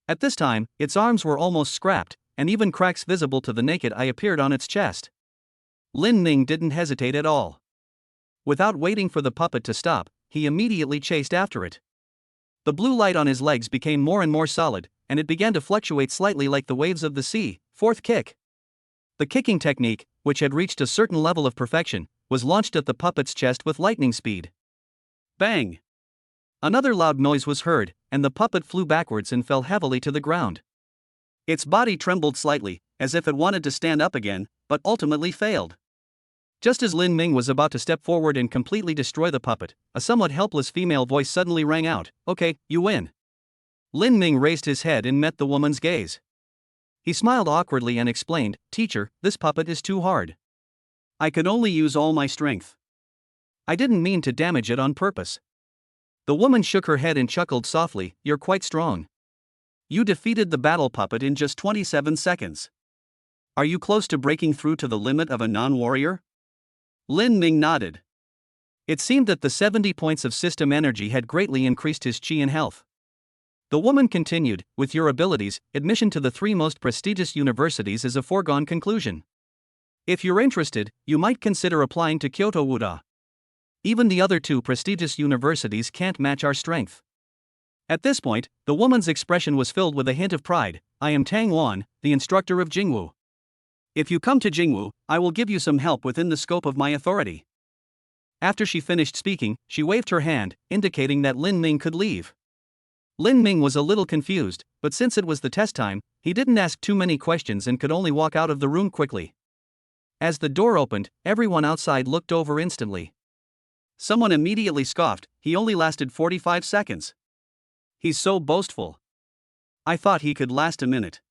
At this time, its arms were almost scrapped, and even cracks visible to the naked eye appeared on its chest. Lin Ming didn't hesitate at all. Without waiting for the puppet to stop, he immediately chased after it. The blue light on his legs became more and more solid, and it began to fluctuate slightly like the waves of the sea. 4th kick. The kicking technique, which had reached a certain level of perfection, was launched at the puppet's chest with lightning speed. Bang! Another loud noise was heard, and the puppet flew backwards and fell heavily to the ground. Its body trembled slightly, as if it wanted to stand up again, but ultimately failed. Just as Lin Ming was about to step forward and completely destroy the puppet, a somewhat helpless female voice suddenly rang out, "Okay, you win." Lin Ming raised his head and met the woman's gaze. He smiled awkwardly and explained, "Teacher, this puppet is too hard. I could only use all my strength. I didn't mean to damage it on purpose." The woman shook her head and chuckled softly, "You're quite strong. You defeated the battle puppet in just 27 seconds. Are you close to breaking through to the limit of a non-warrior?" Lin Ming nodded. It seemed that the 70 points of system energy had greatly increased his qi and health. The woman continued, "With your abilities, admission to the 3 most prestigious universities is a foregone conclusion. If you're interested, you might consider applying to Kyoto Wuda. Even the other 2 prestigious universities can't match our strength." At this point, the woman's expression was filled with a hint of pride. "I am Tang Wan, the instructor of Jingwu. If you come to Jingwu, I will give you some help within the scope of my authority." After she finished speaking, she waved her hand, indicating that Lin Ming could leave. Lin Ming was a little confused, but since it was the test time, he didn't ask too many questions and could only walk out of the room quickly. As the door opened, everyone outside looked over instantly. Someone immediately scoffed, "He only lasted 45 seconds. He's so boastful. I thought he could last a minute."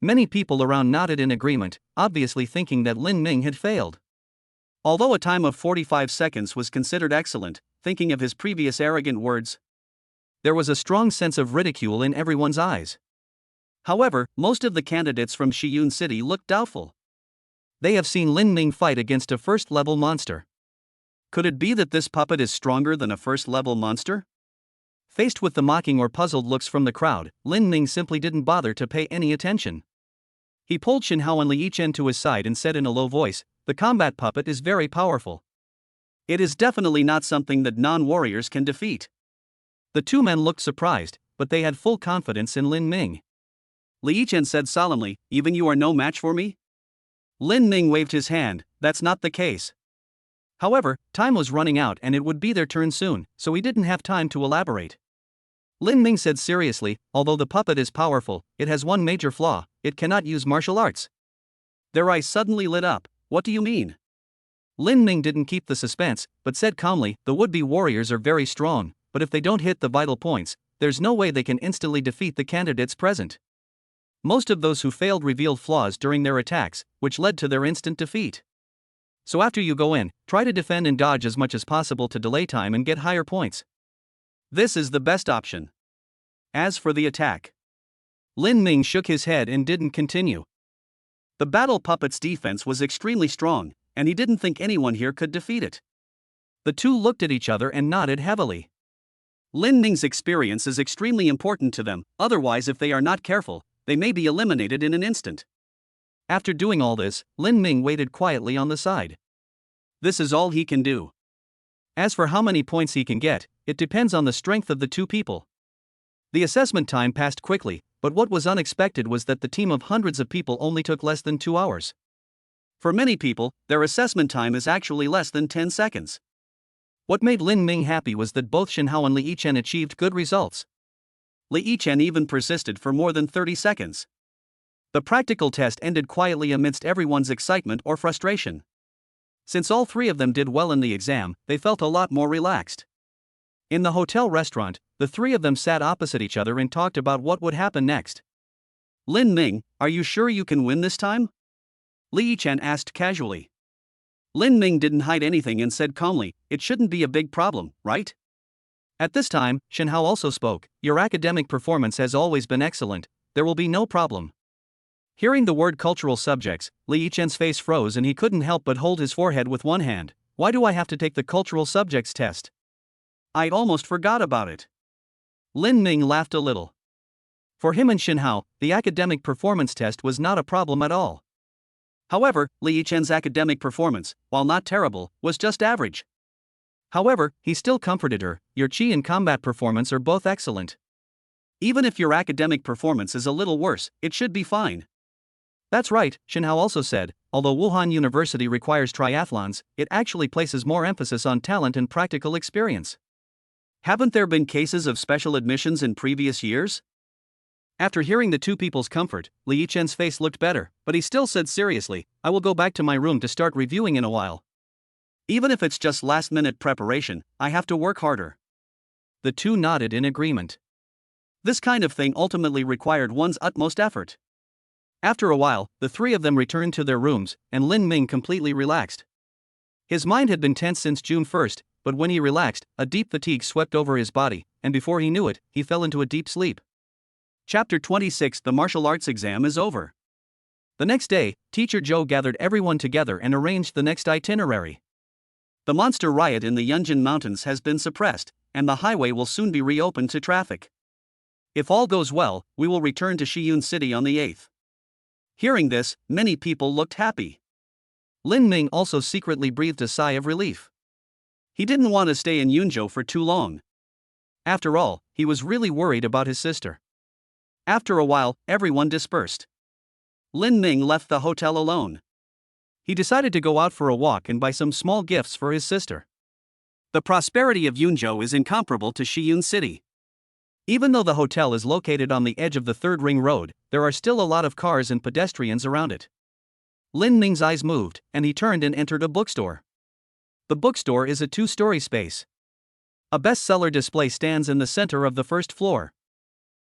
Many people around nodded in agreement, obviously thinking that Lin Ming had failed. Although a time of 45 seconds was considered excellent, thinking of his previous arrogant words, there was a strong sense of ridicule in everyone's eyes. However, most of the candidates from Shiyun City looked doubtful. They have seen Lin Ming fight against a first-level monster. Could it be that this puppet is stronger than a first-level monster? Faced with the mocking or puzzled looks from the crowd, Lin Ming simply didn't bother to pay any attention. He pulled Shin Hao and Li Chen to his side and said in a low voice, "The combat puppet is very powerful. It is definitely not something that non-warriors can defeat." The 2 men looked surprised, but they had full confidence in Lin Ming. Li Chen said solemnly, "Even you are no match for me?" Lin Ming waved his hand, "That's not the case." However, time was running out and it would be their turn soon, so he didn't have time to elaborate. Lin Ming said seriously, "Although the puppet is powerful, it has one major flaw: it cannot use martial arts." Their eyes suddenly lit up. "What do you mean?" Lin Ming didn't keep the suspense, but said calmly, "The would-be warriors are very strong, but if they don't hit the vital points, there's no way they can instantly defeat the candidates present. Most of those who failed revealed flaws during their attacks, which led to their instant defeat. So after you go in, try to defend and dodge as much as possible to delay time and get higher points. This is the best option. As for the attack, Lin Ming shook his head and didn't continue. The battle puppet's defense was extremely strong, and he didn't think anyone here could defeat it. The two looked at each other and nodded heavily. Lin Ming's experience is extremely important to them, otherwise if they are not careful, they may be eliminated in an instant. After doing all this, Lin Ming waited quietly on the side. This is all he can do. As for how many points he can get, it depends on the strength of the two people. The assessment time passed quickly, but what was unexpected was that the team of hundreds of people only took less than 2 hours. For many people, their assessment time is actually less than 10 seconds. What made Lin Ming happy was that both Shen Hao and Li Yichen achieved good results. Li Yichen even persisted for more than 30 seconds. The practical test ended quietly amidst everyone's excitement or frustration. Since all three of them did well in the exam, they felt a lot more relaxed. In the hotel restaurant, the three of them sat opposite each other and talked about what would happen next. Lin Ming, are you sure you can win this time? Li Yichen asked casually. Lin Ming didn't hide anything and said calmly, it shouldn't be a big problem, right? At this time, Shen Hao also spoke, your academic performance has always been excellent, there will be no problem. Hearing the word cultural subjects, Li Yichen's face froze and he couldn't help but hold his forehead with one hand. Why do I have to take the cultural subjects test? I'd almost forgot about it. Lin Ming laughed a little. For him and Shen Hao, the academic performance test was not a problem at all. However, Li Yichen's academic performance, while not terrible, was just average. However, he still comforted her, your chi and combat performance are both excellent. Even if your academic performance is a little worse, it should be fine. That's right, Shen Hao also said, although Wuhan University requires triathlons, it actually places more emphasis on talent and practical experience. Haven't there been cases of special admissions in previous years? After hearing the two people's comfort, Li Yichen's face looked better, but he still said seriously, I will go back to my room to start reviewing in a while. Even if it's just last-minute preparation, I have to work harder. The two nodded in agreement. This kind of thing ultimately required one's utmost effort. After a while, the three of them returned to their rooms, and Lin Ming completely relaxed. His mind had been tense since June 1st, but when he relaxed, a deep fatigue swept over his body, and before he knew it, he fell into a deep sleep. Chapter 26 The martial arts exam is over. The next day, Teacher Zhou gathered everyone together and arranged the next itinerary. The monster riot in the Yunjin Mountains has been suppressed, and the highway will soon be reopened to traffic. If all goes well, we will return to Shiyun City on the 8th. Hearing this, many people looked happy. Lin Ming also secretly breathed a sigh of relief. He didn't want to stay in Yunzhou for too long. After all, he was really worried about his sister. After a while, everyone dispersed. Lin Ming left the hotel alone. He decided to go out for a walk and buy some small gifts for his sister. The prosperity of Yunzhou is incomparable to Shiyun City. Even though the hotel is located on the edge of the Third Ring Road, there are still a lot of cars and pedestrians around it. Lin Ming's eyes moved, and he turned and entered a bookstore. The bookstore is a two-story space. A bestseller display stands in the center of the first floor.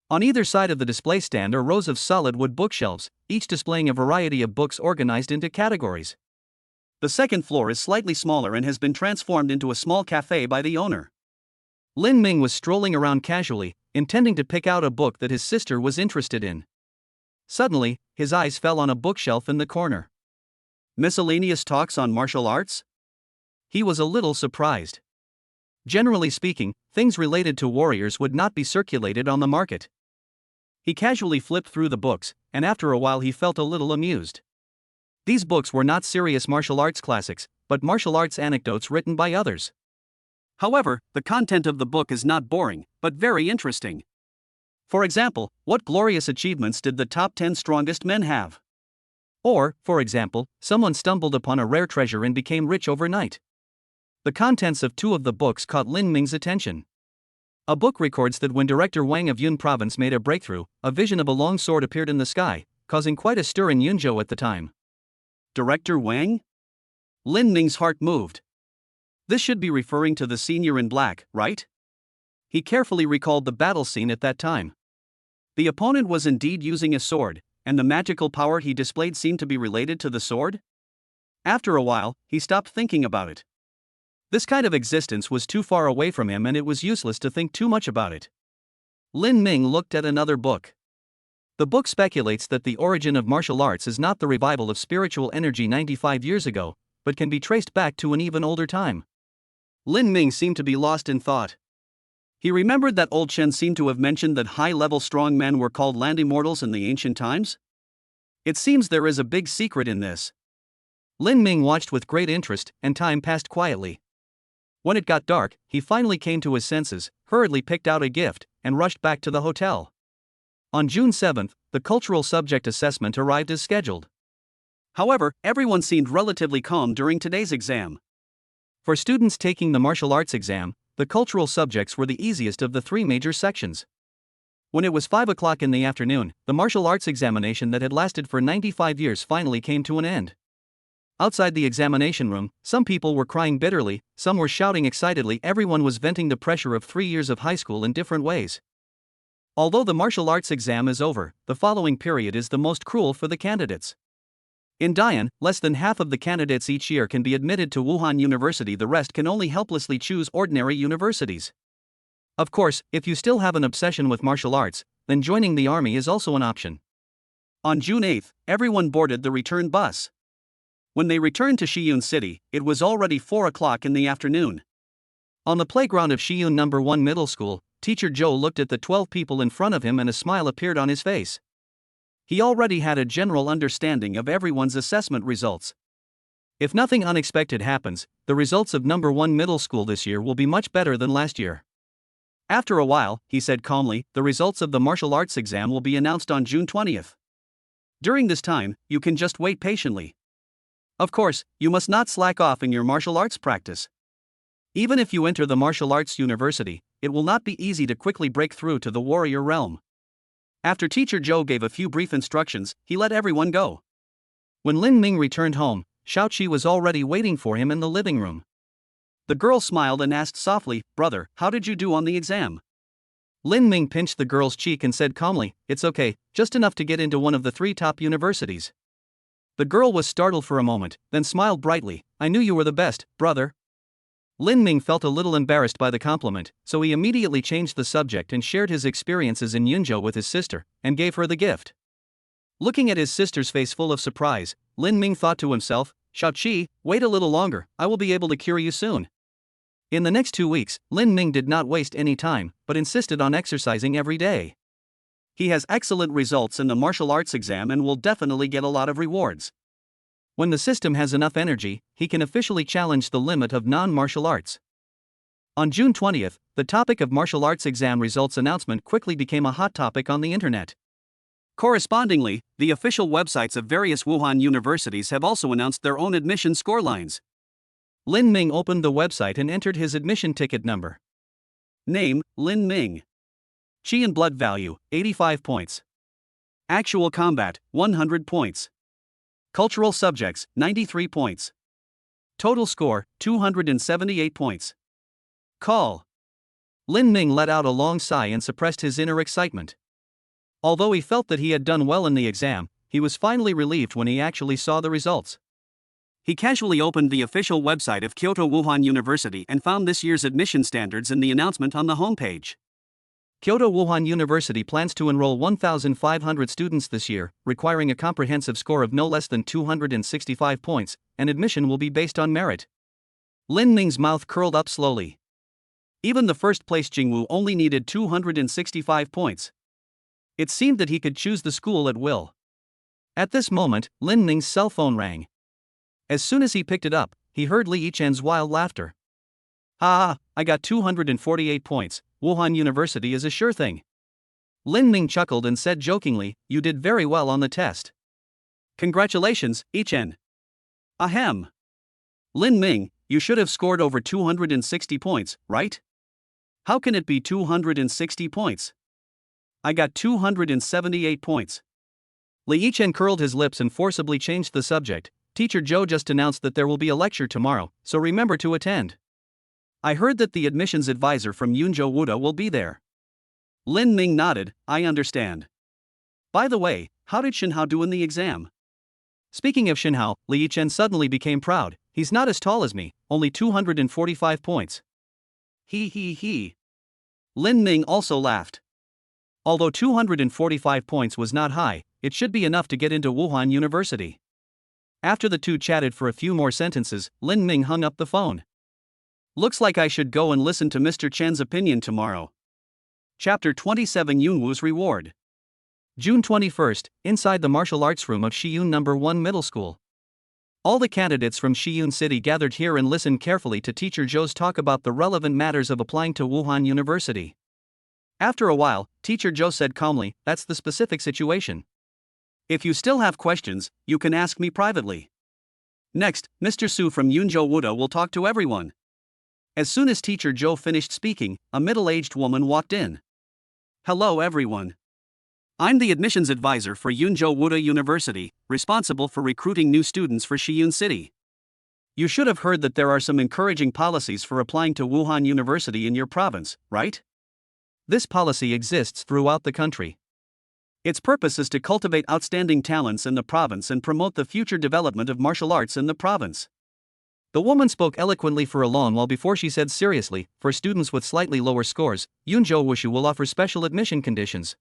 On either side of the display stand are rows of solid wood bookshelves, each displaying a variety of books organized into categories. The second floor is slightly smaller and has been transformed into a small cafe by the owner. Lin Ming was strolling around casually, intending to pick out a book that his sister was interested in. Suddenly, his eyes fell on a bookshelf in the corner. Miscellaneous talks on martial arts? He was a little surprised. Generally speaking, things related to warriors would not be circulated on the market. He casually flipped through the books, and after a while he felt a little amused. These books were not serious martial arts classics, but martial arts anecdotes written by others. However, the content of the book is not boring, but very interesting. For example, what glorious achievements did the top 10 strongest men have? Or, for example, someone stumbled upon a rare treasure and became rich overnight. The contents of two of the books caught Lin Ming's attention. A book records that when Director Wang of Yun Province made a breakthrough, a vision of a long sword appeared in the sky, causing quite a stir in Yunzhou at the time. Director Wang? Lin Ming's heart moved. This should be referring to the senior in black, right? He carefully recalled the battle scene at that time. The opponent was indeed using a sword, and the magical power he displayed seemed to be related to the sword? After a while, he stopped thinking about it. This kind of existence was too far away from him and it was useless to think too much about it. Lin Ming looked at another book. The book speculates that the origin of martial arts is not the revival of spiritual energy 95 years ago, but can be traced back to an even older time. Lin Ming seemed to be lost in thought. He remembered that old Chen seemed to have mentioned that high-level strong men were called land immortals in the ancient times. It seems there is a big secret in this. Lin Ming watched with great interest, and time passed quietly. When it got dark, he finally came to his senses, hurriedly picked out a gift, and rushed back to the hotel. On June 7th, the cultural subject assessment arrived as scheduled. However, everyone seemed relatively calm during today's exam. For students taking the martial arts exam, the cultural subjects were the easiest of the three major sections. When it was 5 o'clock in the afternoon, the martial arts examination that had lasted for 95 years finally came to an end. Outside the examination room, some people were crying bitterly, some were shouting excitedly, everyone was venting the pressure of 3 years of high school in different ways. Although the martial arts exam is over, the following period is the most cruel for the candidates. In Dian, less than half of the candidates each year can be admitted to Wuhan University, the rest can only helplessly choose ordinary universities. Of course, if you still have an obsession with martial arts, then joining the army is also an option. On June 8th, everyone boarded the return bus. When they returned to Shiyun City, it was already 4 o'clock in the afternoon. On the playground of Shiyun No. 1 Middle School, Teacher Zhou looked at the 12 people in front of him and a smile appeared on his face. He already had a general understanding of everyone's assessment results. If nothing unexpected happens, the results of No. 1 Middle School this year will be much better than last year. After a while, he said calmly, the results of the martial arts exam will be announced on June 20th. During this time, you can just wait patiently. Of course, you must not slack off in your martial arts practice. Even if you enter the martial arts university, it will not be easy to quickly break through to the warrior realm. After Teacher Zhou gave a few brief instructions, he let everyone go. When Lin Ming returned home, Xiaoqi was already waiting for him in the living room. The girl smiled and asked softly, "Brother, how did you do on the exam?" Lin Ming pinched the girl's cheek and said calmly, "It's okay, just enough to get into one of the 3 top universities." The girl was startled for a moment, then smiled brightly, "I knew you were the best, brother." Lin Ming felt a little embarrassed by the compliment, so he immediately changed the subject and shared his experiences in Yunzhou with his sister, and gave her the gift. Looking at his sister's face full of surprise, Lin Ming thought to himself, "Xiaoqi, wait a little longer, I will be able to cure you soon." In the next 2 weeks, Lin Ming did not waste any time, but insisted on exercising every day. He has excellent results in the martial arts exam and will definitely get a lot of rewards. When the system has enough energy, he can officially challenge the limit of non-martial arts. On June 20th, the topic of martial arts exam results announcement quickly became a hot topic on the internet. Correspondingly, the official websites of various Wuhan universities have also announced their own admission scorelines. Lin Ming opened the website and entered his admission ticket number. Name, Lin Ming. Chi and blood value, 85 points. Actual combat, 100 points. Cultural subjects, 93 points. Total score, 278 points. Call. Lin Ming let out a long sigh and suppressed his inner excitement. Although he felt that he had done well in the exam, he was finally relieved when he actually saw the results. He casually opened the official website of Kyoto Wuhan University and found this year's admission standards in the announcement on the homepage. Kyoto Wuhan University plans to enroll 1,500 students this year, requiring a comprehensive score of no less than 265 points, and admission will be based on merit. Lin Ming's mouth curled up slowly. Even the first-place Jingwu only needed 265 points. It seemed that he could choose the school at will. At this moment, Lin Ming's cell phone rang. As soon as he picked it up, he heard Li Yichen's wild laughter. "Ha, I got 248 points, Wuhan University is a sure thing." Lin Ming chuckled and said jokingly, "You did very well on the test." "Congratulations, Yichen." "Ahem. Lin Ming, you should have scored over 260 points, right?" "How can it be 260 points? I got 278 points." Li Yichen curled his lips and forcibly changed the subject. "Teacher Zhou just announced that there will be a lecture tomorrow, so remember to attend. I heard that the admissions advisor from Yunzhou Wuda will be there." Lin Ming nodded, I understand. By the way, how did Shinhao do in the exam? Speaking of Shinhao, Li Chen suddenly became proud. He's not as tall as me, only 245 points. He. Lin Ming also laughed. Although 245 points was not high, it should be enough to get into Wuhan University. After the two chatted for a few more sentences, Lin Ming hung up the phone. Looks like I should go and listen to Mr. Chen's opinion tomorrow. Chapter 27 Yunwu's Reward. June 21st, inside the martial arts room of Shiyun No. 1 Middle School. All the candidates from Shiyun City gathered here and listened carefully to Teacher Zhou's talk about the relevant matters of applying to Wuhan University. After a while, Teacher Zhou said calmly, that's the specific situation. If you still have questions, you can ask me privately. Next, Mr. Su from Yunzhou Wuda will talk to everyone. As soon as Teacher Zhou finished speaking, a middle-aged woman walked in. Hello everyone. I'm the admissions advisor for Yunzhou Wuda University, responsible for recruiting new students for Shiyun City. You should have heard that there are some encouraging policies for applying to Wuhan University in your province, right? This policy exists throughout the country. Its purpose is to cultivate outstanding talents in the province and promote the future development of martial arts in the province. The woman spoke eloquently for a long while before she said seriously, for students with slightly lower scores, Yunzhou Wushu will offer special admission conditions.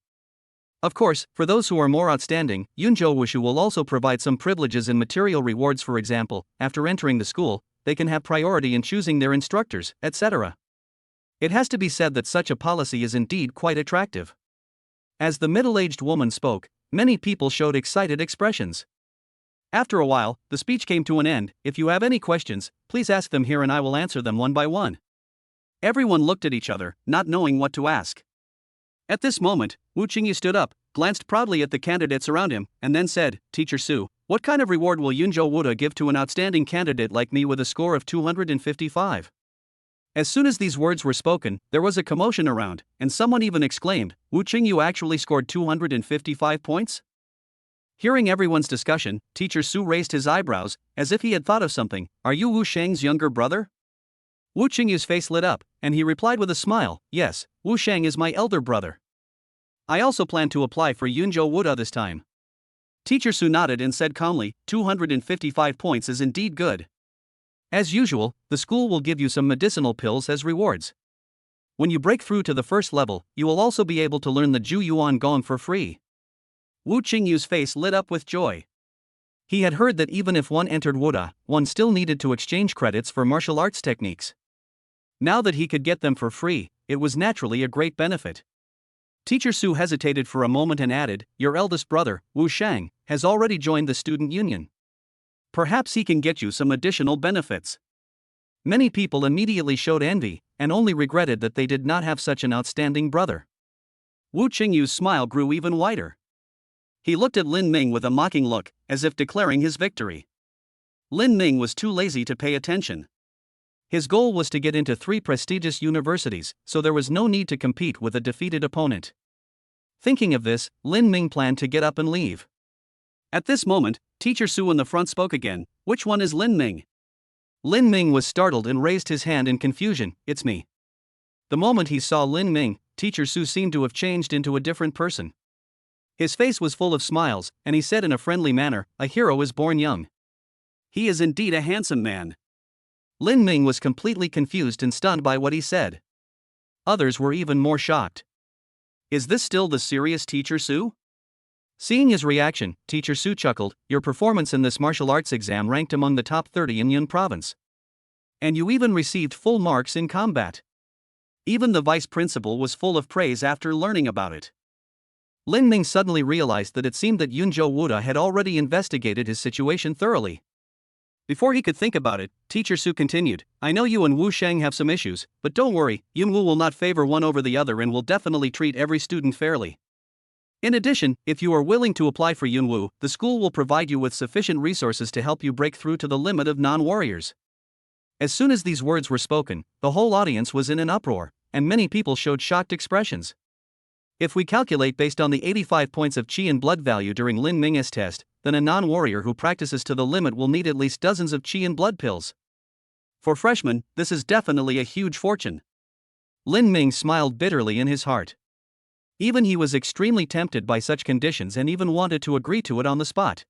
Of course, for those who are more outstanding, Yunzhou Wushu will also provide some privileges and material rewards. For example, after entering the school, they can have priority in choosing their instructors, etc. It has to be said that such a policy is indeed quite attractive. As the middle-aged woman spoke, many people showed excited expressions. After a while, the speech came to an end. If you have any questions, please ask them here and I will answer them one by one. Everyone looked at each other, not knowing what to ask. At this moment, Wu Qingyu stood up, glanced proudly at the candidates around him, and then said, Teacher Su, what kind of reward will Yunzhou Wuda give to an outstanding candidate like me with a score of 255? As soon as these words were spoken, there was a commotion around, and someone even exclaimed, Wu Qingyu actually scored 255 points? Hearing everyone's discussion, Teacher Su raised his eyebrows, as if he had thought of something. Are you Wu Shang's younger brother? Wu Qingyu's face lit up, and he replied with a smile, yes, Wu Shang is my elder brother. I also plan to apply for Yunzhou Wuda this time. Teacher Su nodded and said calmly, 255 points is indeed good. As usual, the school will give you some medicinal pills as rewards. When you break through to the first level, you will also be able to learn the Ju Yuan Gong for free. Wu Qingyu's face lit up with joy. He had heard that even if one entered Wuda, one still needed to exchange credits for martial arts techniques. Now that he could get them for free, it was naturally a great benefit. Teacher Su hesitated for a moment and added, your eldest brother, Wu Shang, has already joined the student union. Perhaps he can get you some additional benefits. Many people immediately showed envy, and only regretted that they did not have such an outstanding brother. Wu Qingyu's smile grew even wider. He looked at Lin Ming with a mocking look, as if declaring his victory. Lin Ming was too lazy to pay attention. His goal was to get into 3 prestigious universities, so there was no need to compete with a defeated opponent. Thinking of this, Lin Ming planned to get up and leave. At this moment, Teacher Su in the front spoke again, which one is Lin Ming? Lin Ming was startled and raised his hand in confusion, it's me. The moment he saw Lin Ming, Teacher Su seemed to have changed into a different person. His face was full of smiles, and he said in a friendly manner, a hero is born young. He is indeed a handsome man. Lin Ming was completely confused and stunned by what he said. Others were even more shocked. Is this still the serious Teacher Su? Seeing his reaction, Teacher Su chuckled, your performance in this martial arts exam ranked among the top 30 in Yun province. And you even received full marks in combat. Even the vice principal was full of praise after learning about it. Lin Ming suddenly realized that it seemed that Yunzhou Wuda had already investigated his situation thoroughly. Before he could think about it, Teacher Su continued, I know you and Wu Shang have some issues, but don't worry, Yunwu will not favor one over the other and will definitely treat every student fairly. In addition, if you are willing to apply for Yunwu, the school will provide you with sufficient resources to help you break through to the limit of non-warriors. As soon as these words were spoken, the whole audience was in an uproar, and many people showed shocked expressions. If we calculate based on the 85 points of qi and blood value during Lin Ming's test, then a non-warrior who practices to the limit will need at least dozens of qi and blood pills. For freshmen, this is definitely a huge fortune. Lin Ming smiled bitterly in his heart. Even he was extremely tempted by such conditions and even wanted to agree to it on the spot.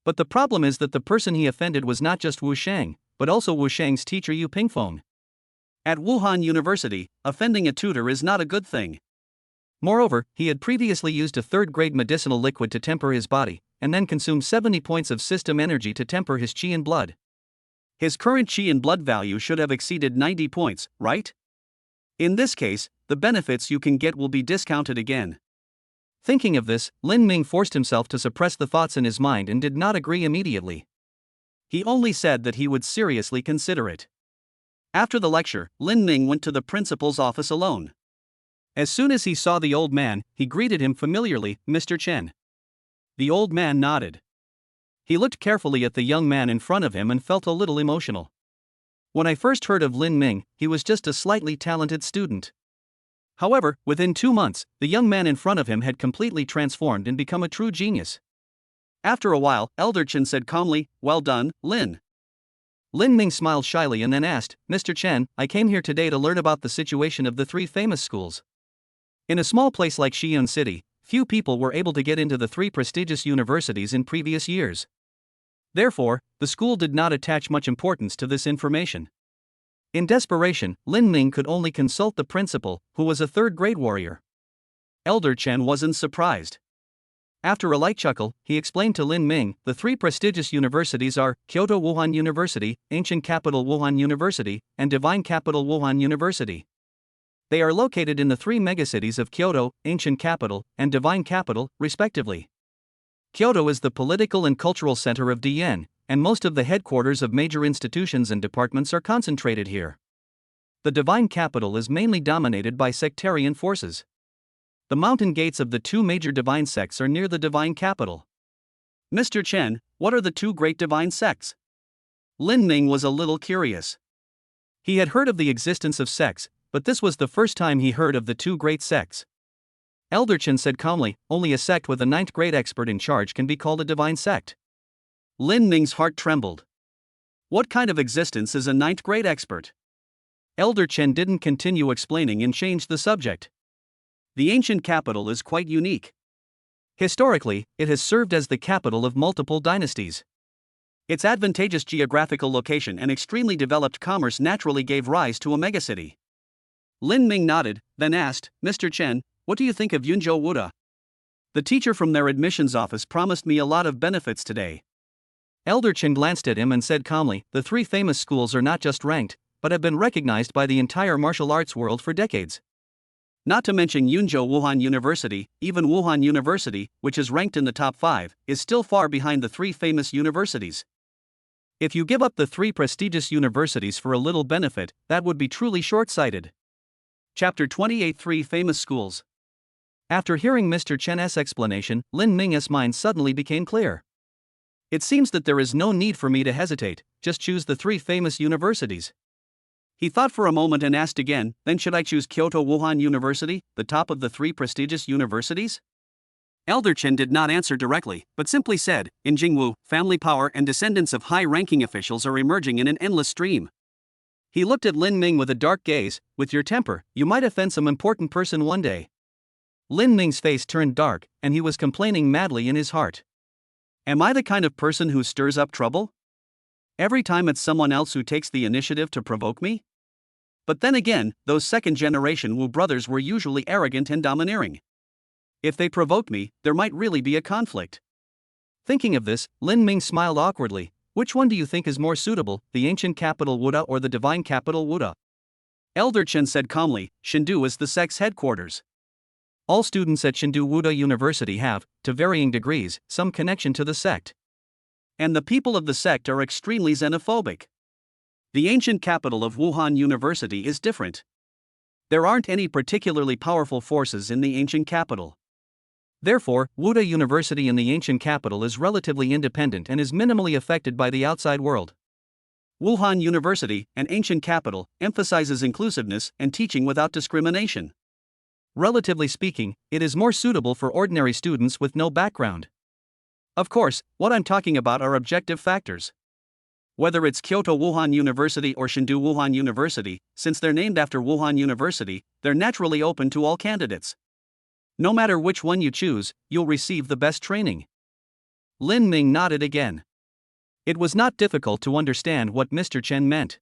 But the problem is that the person he offended was not just Wu Shang, but also Wu Shang's teacher Yu Pingfeng. At Wuhan University, offending a tutor is not a good thing. Moreover, he had previously used a third-grade medicinal liquid to temper his body, and then consumed 70 points of system energy to temper his qi and blood. His current qi and blood value should have exceeded 90 points, right? In this case, the benefits you can get will be discounted again. Thinking of this, Lin Ming forced himself to suppress the thoughts in his mind and did not agree immediately. He only said that he would seriously consider it. After the lecture, Lin Ming went to the principal's office alone. As soon as he saw the old man, he greeted him familiarly, "Mr. Chen." The old man nodded. He looked carefully at the young man in front of him and felt a little emotional. When I first heard of Lin Ming, he was just a slightly talented student. However, within 2 months, the young man in front of him had completely transformed and become a true genius. After a while, Elder Chen said calmly, "Well done, Lin." Lin Ming smiled shyly and then asked, "Mr. Chen, I came here today to learn about the situation of the 3 famous schools." In a small place like Xi'an City, few people were able to get into the 3 prestigious universities in previous years. Therefore, the school did not attach much importance to this information. In desperation, Lin Ming could only consult the principal, who was a third-grade warrior. Elder Chen wasn't surprised. After a light chuckle, he explained to Lin Ming, "The 3 prestigious universities are Kyoto Wuhan University, Ancient Capital Wuhan University, and Divine Capital Wuhan University. They are located in the 3 megacities of Kyoto, Ancient Capital, and Divine Capital, respectively. Kyoto is the political and cultural center of Dian, and most of the headquarters of major institutions and departments are concentrated here. The Divine Capital is mainly dominated by sectarian forces. The mountain gates of the 2 major divine sects are near the Divine Capital." "Mr. Chen, what are the 2 great divine sects?" Lin Ming was a little curious. He had heard of the existence of sects, but this was the first time he heard of the 2 great sects. Elder Chen said calmly, "Only a sect with a 9th grade expert in charge can be called a divine sect." Lin Ming's heart trembled. What kind of existence is a 9th grade expert? Elder Chen didn't continue explaining and changed the subject. The ancient capital is quite unique. Historically, it has served as the capital of multiple dynasties. Its advantageous geographical location and extremely developed commerce naturally gave rise to a megacity. Lin Ming nodded, then asked, "Mr. Chen, what do you think of Yunzhou Wuda? The teacher from their admissions office promised me a lot of benefits today." Elder Chen glanced at him and said calmly, "The 3 famous schools are not just ranked, but have been recognized by the entire martial arts world for decades. Not to mention Yunzhou Wuhan University, even Wuhan University, which is ranked in the top 5, is still far behind the 3 famous universities. If you give up the 3 prestigious universities for a little benefit, that would be truly short-sighted." Chapter 28 3 Famous Schools. After hearing Mr. Chen's explanation, Lin Ming's mind suddenly became clear. It seems that there is no need for me to hesitate, just choose the 3 famous universities. He thought for a moment and asked again, "Then should I choose Kyoto Wuhan University, the top of the 3 prestigious universities?" Elder Chen did not answer directly, but simply said, "In Jingwu, family power and descendants of high-ranking officials are emerging in an endless stream." He looked at Lin Ming with a dark gaze. "With your temper, you might offend some important person one day." Lin Ming's face turned dark, and he was complaining madly in his heart. "Am I the kind of person who stirs up trouble? Every time it's someone else who takes the initiative to provoke me? But then again, those second-generation Wu brothers were usually arrogant and domineering. If they provoked me, there might really be a conflict." Thinking of this, Lin Ming smiled awkwardly. "Which one do you think is more suitable, the ancient capital Wuda or the divine capital Wuda?" Elder Chen said calmly, "Chengdu is the sect's headquarters. All students at Chengdu Wuda University have, to varying degrees, some connection to the sect. And the people of the sect are extremely xenophobic. The ancient capital of Wuhan University is different. There aren't any particularly powerful forces in the ancient capital. Therefore, Wuda University in the ancient capital is relatively independent and is minimally affected by the outside world. Wuhan University, an ancient capital, emphasizes inclusiveness and teaching without discrimination. Relatively speaking, it is more suitable for ordinary students with no background. Of course, what I'm talking about are objective factors. Whether it's Kyoto Wuhan University or Chengdu Wuhan University, since they're named after Wuhan University, they're naturally open to all candidates. No matter which one you choose, you'll receive the best training. Lin Ming nodded again. It was not difficult to understand what Mr. Chen meant.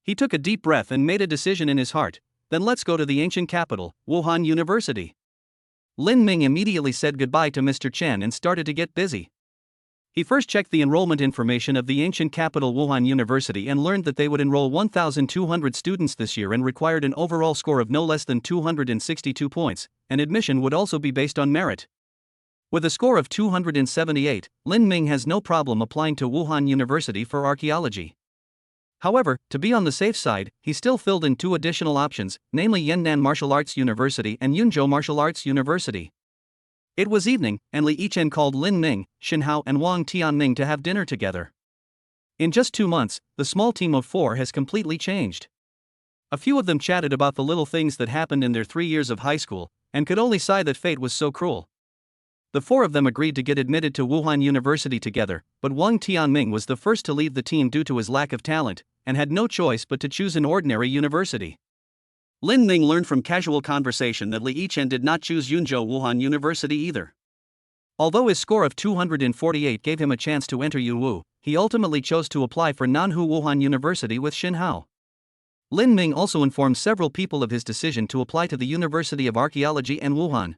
He took a deep breath and made a decision in his heart. Then let's go to the ancient capital, Wuhan University. Lin Ming immediately said goodbye to Mr. Chen and started to get busy. He first checked the enrollment information of the ancient capital Wuhan University and learned that they would enroll 1,200 students this year and required an overall score of no less than 262 points, and admission would also be based on merit. With a score of 278, Lin Ming has no problem applying to Wuhan University for archaeology. However, to be on the safe side, he still filled in two additional options, namely Yannan Martial Arts University and Yunzhou Martial Arts University. It was evening, and Li Yichen called Lin Ming, Xin Hao and Wang Tianming to have dinner together. In just 2 months, the small team of 4 has completely changed. A few of them chatted about the little things that happened in their 3 years of high school, and could only sigh that fate was so cruel. The 4 of them agreed to get admitted to Wuhan University together, but Wang Tianming was the first to leave the team due to his lack of talent, and had no choice but to choose an ordinary university. Lin Ming learned from casual conversation that Li Yichen did not choose Yunzhou Wuhan University either. Although his score of 248 gave him a chance to enter Yuwu, he ultimately chose to apply for Nanhu Wuhan University with Xin Hao. Lin Ming also informed several people of his decision to apply to the University of Archaeology and Wuhan.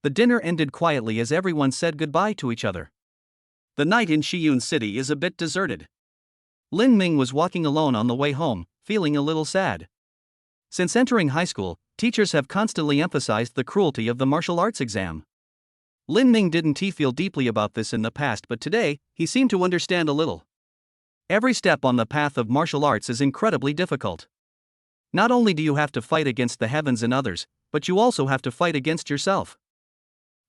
The dinner ended quietly as everyone said goodbye to each other. The night in Shiyun City is a bit deserted. Lin Ming was walking alone on the way home, feeling a little sad. Since entering high school, teachers have constantly emphasized the cruelty of the martial arts exam. Lin Ming didn't feel deeply about this in the past, but today, he seemed to understand a little. Every step on the path of martial arts is incredibly difficult. Not only do you have to fight against the heavens and others, but you also have to fight against yourself.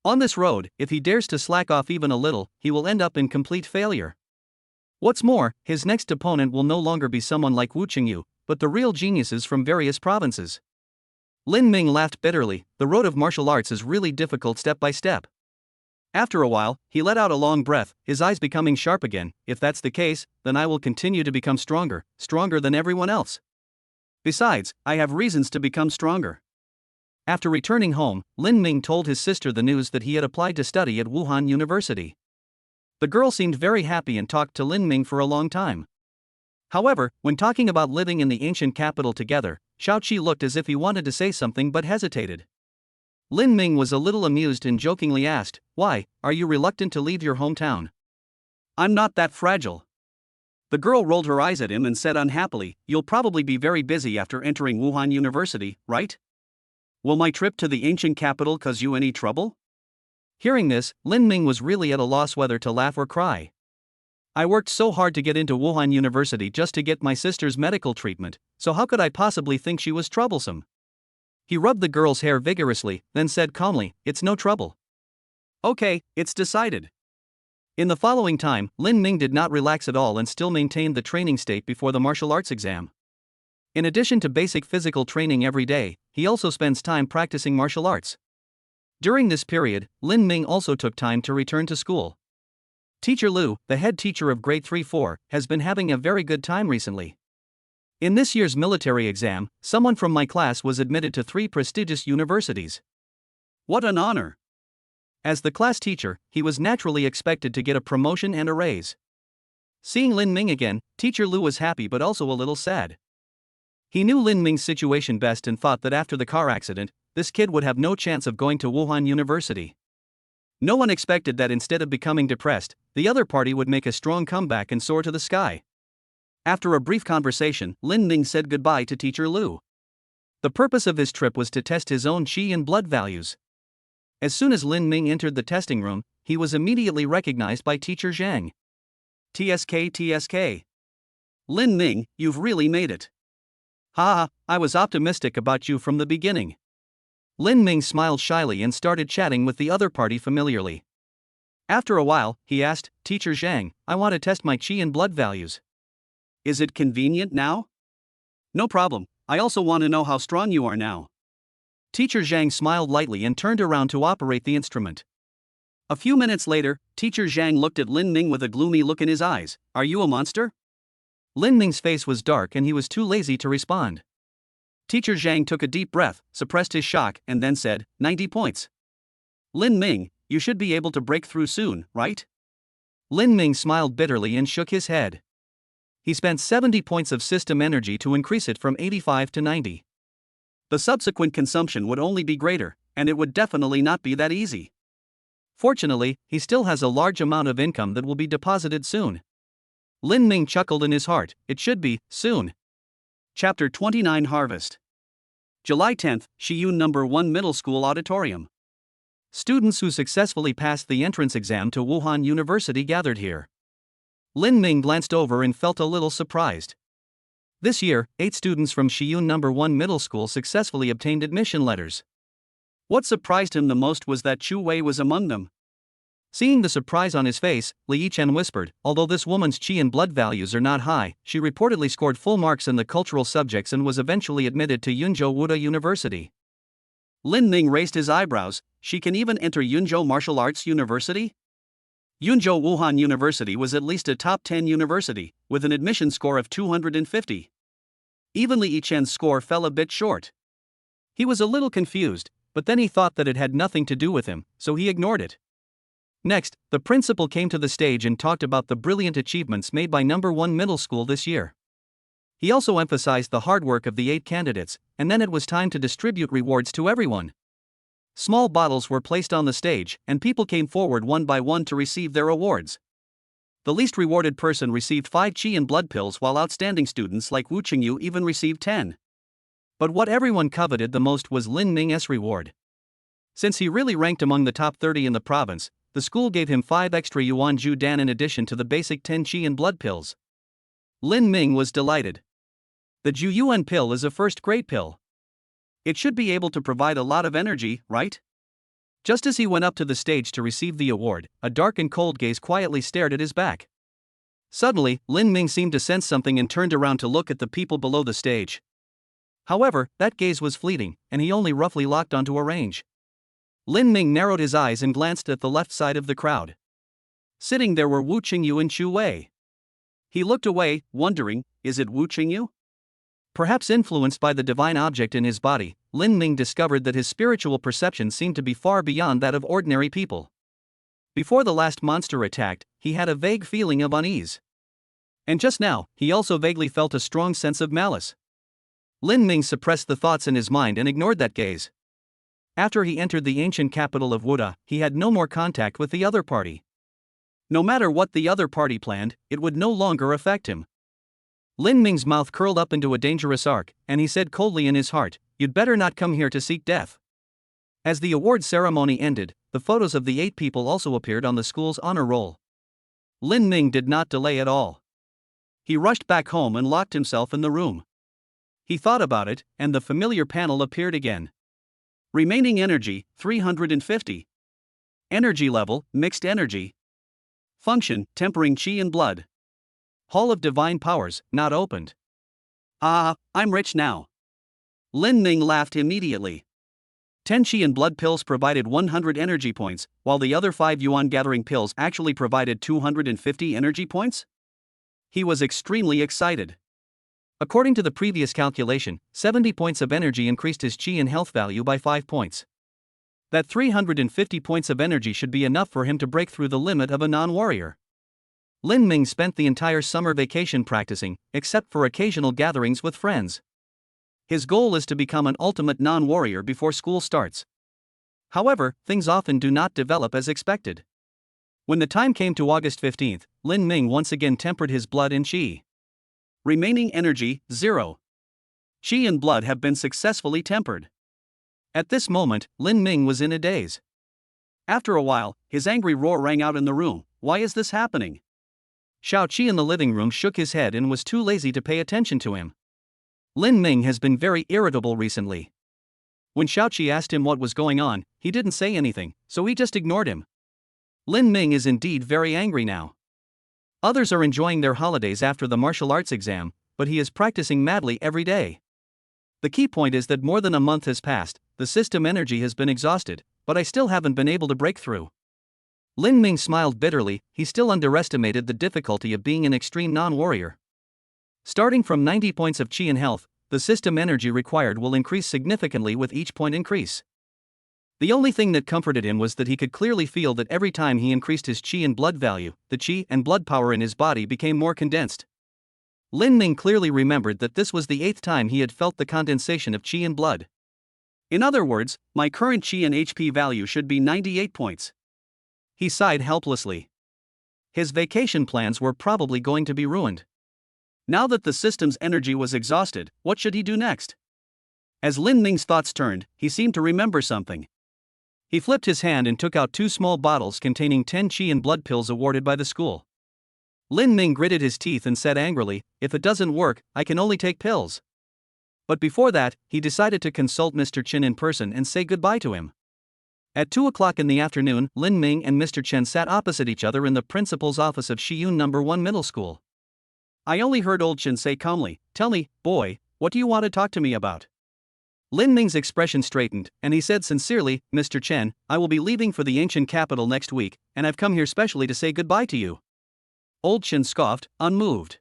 On this road, if he dares to slack off even a little, he will end up in complete failure. What's more, his next opponent will no longer be someone like Wu Chunyu, but the real geniuses from various provinces. Lin Ming laughed bitterly. The road of martial arts is really difficult step by step. After a while, he let out a long breath, his eyes becoming sharp again. If that's the case, then I will continue to become stronger than everyone else. Besides, I have reasons to become stronger. After returning home, Lin Ming told his sister the news that he had applied to study at Wuhan University. The girl seemed very happy and talked to Lin Ming for a long time. However, when talking about living in the ancient capital together, Xiaoqi looked as if he wanted to say something but hesitated. Lin Ming was a little amused and jokingly asked, "Why, are you reluctant to leave your hometown?" "I'm not that fragile." The girl rolled her eyes at him and said unhappily, "You'll probably be very busy after entering Wuhan University, right? Will my trip to the ancient capital cause you any trouble?" Hearing this, Lin Ming was really at a loss whether to laugh or cry. "I worked so hard to get into Wuhan University just to get my sister's medical treatment, so how could I possibly think she was troublesome?" He rubbed the girl's hair vigorously, then said calmly, "It's no trouble." "Okay, it's decided." In the following time, Lin Ming did not relax at all and still maintained the training state before the martial arts exam. In addition to basic physical training every day, he also spends time practicing martial arts. During this period, Lin Ming also took time to return to school. Teacher Liu, the head teacher of grade 3-4, has been having a very good time recently. In this year's military exam, someone from my class was admitted to 3 prestigious universities. What an honor! As the class teacher, he was naturally expected to get a promotion and a raise. Seeing Lin Ming again, Teacher Liu was happy but also a little sad. He knew Lin Ming's situation best and thought that after the car accident, this kid would have no chance of going to Wuhan University. No one expected that instead of becoming depressed, the other party would make a strong comeback and soar to the sky. After a brief conversation, Lin Ming said goodbye to Teacher Liu. The purpose of his trip was to test his own qi and blood values. As soon as Lin Ming entered the testing room, he was immediately recognized by Teacher Zhang. TSK. Lin Ming, you've really made it. Haha, I was optimistic about you from the beginning. Lin Ming smiled shyly and started chatting with the other party familiarly. After a while, he asked, "Teacher Zhang, I want to test my qi and blood values. Is it convenient now?" "No problem, I also want to know how strong you are now." Teacher Zhang smiled lightly and turned around to operate the instrument. A few minutes later, Teacher Zhang looked at Lin Ming with a gloomy look in his eyes. "Are you a monster?" Lin Ming's face was dark and he was too lazy to respond. Teacher Zhang took a deep breath, suppressed his shock, and then said, 90 points. Lin Ming, you should be able to break through soon, right? Lin Ming smiled bitterly and shook his head. He spent 70 points of system energy to increase it from 85 to 90. The subsequent consumption would only be greater, and it would definitely not be that easy. Fortunately, he still has a large amount of income that will be deposited soon. Lin Ming chuckled in his heart, it should be, soon. Chapter 29 Harvest. July 10th, Shiyun No. 1 Middle School Auditorium. Students who successfully passed the entrance exam to Wuhan University gathered here. Lin Ming glanced over and felt a little surprised. This year, 8 students from Shiyun No. 1 Middle School successfully obtained admission letters. What surprised him the most was that Chu Wei was among them. Seeing the surprise on his face, Li Yichen whispered, although this woman's qi and blood values are not high, she reportedly scored full marks in the cultural subjects and was eventually admitted to Yunzhou Wuda University. Lin Ming raised his eyebrows, she can even enter Yunzhou Martial Arts University? Yunzhou Wuhan University was at least a top 10 university, with an admission score of 250. Even Li Yichen's score fell a bit short. He was a little confused, but then he thought that it had nothing to do with him, so he ignored it. Next, the principal came to the stage and talked about the brilliant achievements made by No. 1 Middle School this year. He also emphasized the hard work of the 8 candidates, and then it was time to distribute rewards to everyone. Small bottles were placed on the stage, and people came forward one by one to receive their awards. The least rewarded person received 5 qi and blood pills, while outstanding students like Wu Chunyu even received 10. But what everyone coveted the most was Lin Ming's reward. Since he really ranked among the top 30 in the province, the school gave him 5 extra yuan ju dan in addition to the basic 10 qi and blood pills. Lin Ming was delighted. The Ju Yuan pill is a first-grade pill. It should be able to provide a lot of energy, right? Just as he went up to the stage to receive the award, a dark and cold gaze quietly stared at his back. Suddenly, Lin Ming seemed to sense something and turned around to look at the people below the stage. However, that gaze was fleeting, and he only roughly locked onto a range. Lin Ming narrowed his eyes and glanced at the left side of the crowd. Sitting there were Wu Qingyu and Chu Wei. He looked away, wondering, is it Wu Qingyu? Perhaps influenced by the divine object in his body, Lin Ming discovered that his spiritual perception seemed to be far beyond that of ordinary people. Before the last monster attacked, he had a vague feeling of unease. And just now, he also vaguely felt a strong sense of malice. Lin Ming suppressed the thoughts in his mind and ignored that gaze. After he entered the ancient capital of Wuda, he had no more contact with the other party. No matter what the other party planned, it would no longer affect him. Lin Ming's mouth curled up into a dangerous arc, and he said coldly in his heart, "You'd better not come here to seek death." As the award ceremony ended, the photos of the 8 people also appeared on the school's honor roll. Lin Ming did not delay at all. He rushed back home and locked himself in the room. He thought about it, and the familiar panel appeared again. Remaining energy, 350. Energy level, mixed energy. Function, tempering qi and blood. Hall of Divine Powers, not opened. Ah, I'm rich now. Lin Ming laughed immediately. 10 qi and blood pills provided 100 energy points, while the other 5 yuan gathering pills actually provided 250 energy points? He was extremely excited. According to the previous calculation, 70 points of energy increased his qi and health value by 5 points. That 350 points of energy should be enough for him to break through the limit of a non-warrior. Lin Ming spent the entire summer vacation practicing, except for occasional gatherings with friends. His goal is to become an ultimate non-warrior before school starts. However, things often do not develop as expected. When the time came to August 15th, Lin Ming once again tempered his blood and qi. Remaining energy, 0. Qi and blood have been successfully tempered. At this moment, Lin Ming was in a daze. After a while, his angry roar rang out in the room, "Why is this happening?" Xiao Qi in the living room shook his head and was too lazy to pay attention to him. Lin Ming has been very irritable recently. When Xiao Qi asked him what was going on, he didn't say anything, so he just ignored him. Lin Ming is indeed very angry now. Others are enjoying their holidays after the martial arts exam, but he is practicing madly every day. The key point is that more than a month has passed, the system energy has been exhausted, but I still haven't been able to break through. Lin Ming smiled bitterly, he still underestimated the difficulty of being an extreme non-warrior. Starting from 90 points of qi and health, the system energy required will increase significantly with each point increase. The only thing that comforted him was that he could clearly feel that every time he increased his chi and blood value, the chi and blood power in his body became more condensed. Lin Ming clearly remembered that this was the 8th time he had felt the condensation of chi and blood. In other words, my current chi and HP value should be 98 points. He sighed helplessly. His vacation plans were probably going to be ruined. Now that the system's energy was exhausted, what should he do next? As Lin Ming's thoughts turned, he seemed to remember something. He flipped his hand and took out 2 small bottles containing 10 chi and blood pills awarded by the school. Lin Ming gritted his teeth and said angrily, "If it doesn't work, I can only take pills." But before that, he decided to consult Mr. Chen in person and say goodbye to him. At 2 o'clock in the afternoon, Lin Ming and Mr. Chen sat opposite each other in the principal's office of Shiyun No. 1 Middle School. I only heard old Chen say calmly, "Tell me, boy, what do you want to talk to me about?" Lin Ming's expression straightened, and he said sincerely, "Mr. Chen, I will be leaving for the ancient capital next week, and I've come here specially to say goodbye to you." Old Chen scoffed, unmoved.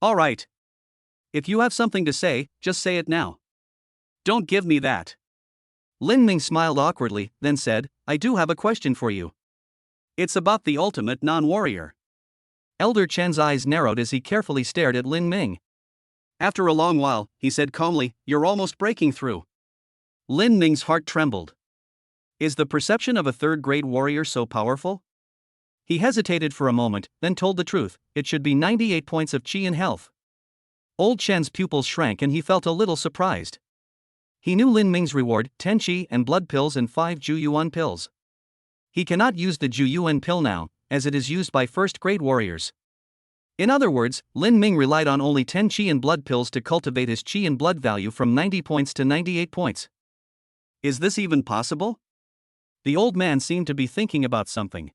"All right. If you have something to say, just say it now. Don't give me that." Lin Ming smiled awkwardly, then said, "I do have a question for you. It's about the ultimate non-warrior." Elder Chen's eyes narrowed as he carefully stared at Lin Ming. After a long while, he said calmly, "You're almost breaking through." Lin Ming's heart trembled. Is the perception of a third-grade warrior so powerful? He hesitated for a moment, then told the truth, it should be 98 points of chi and health. Old Chen's pupils shrank and he felt a little surprised. He knew Lin Ming's reward, 10 chi and blood pills and 5 Juyuan pills. He cannot use the Juyuan pill now, as it is used by first-grade warriors. In other words, Lin Ming relied on only 10 chi and blood pills to cultivate his chi and blood value from 90 points to 98 points. Is this even possible? The old man seemed to be thinking about something.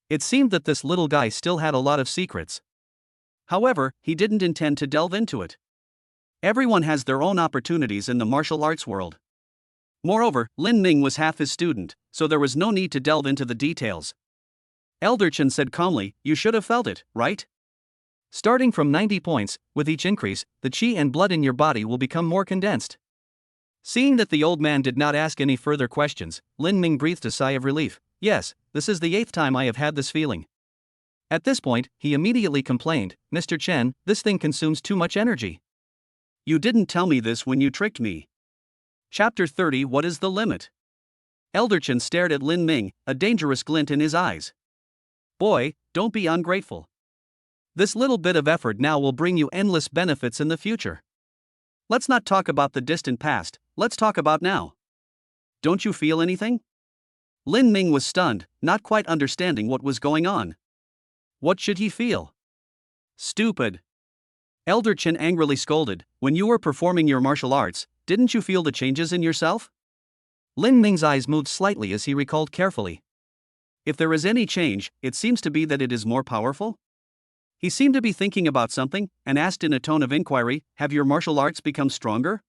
It seemed that this little guy still had a lot of secrets. However, he didn't intend to delve into it. Everyone has their own opportunities in the martial arts world. Moreover, Lin Ming was half his student, so there was no need to delve into the details. Elder Chen said calmly, "You should have felt it, right? Starting from 90 points, with each increase, the chi and blood in your body will become more condensed." Seeing that the old man did not ask any further questions, Lin Ming breathed a sigh of relief. "Yes, this is the 8th time I have had this feeling." At this point, he immediately complained, "Mr. Chen, this thing consumes too much energy. You didn't tell me this when you tricked me." Chapter 30 What is the limit? Elder Chen stared at Lin Ming, a dangerous glint in his eyes. "Boy, don't be ungrateful. This little bit of effort now will bring you endless benefits in the future. Let's not talk about the distant past, let's talk about now. Don't you feel anything?" Lin Ming was stunned, not quite understanding what was going on. What should he feel? Stupid. Elder Chen angrily scolded, "When you were performing your martial arts, didn't you feel the changes in yourself?" Lin Ming's eyes moved slightly as he recalled carefully. If there is any change, it seems to be that it is more powerful. He seemed to be thinking about something, and asked in a tone of inquiry, "Have your martial arts become stronger?"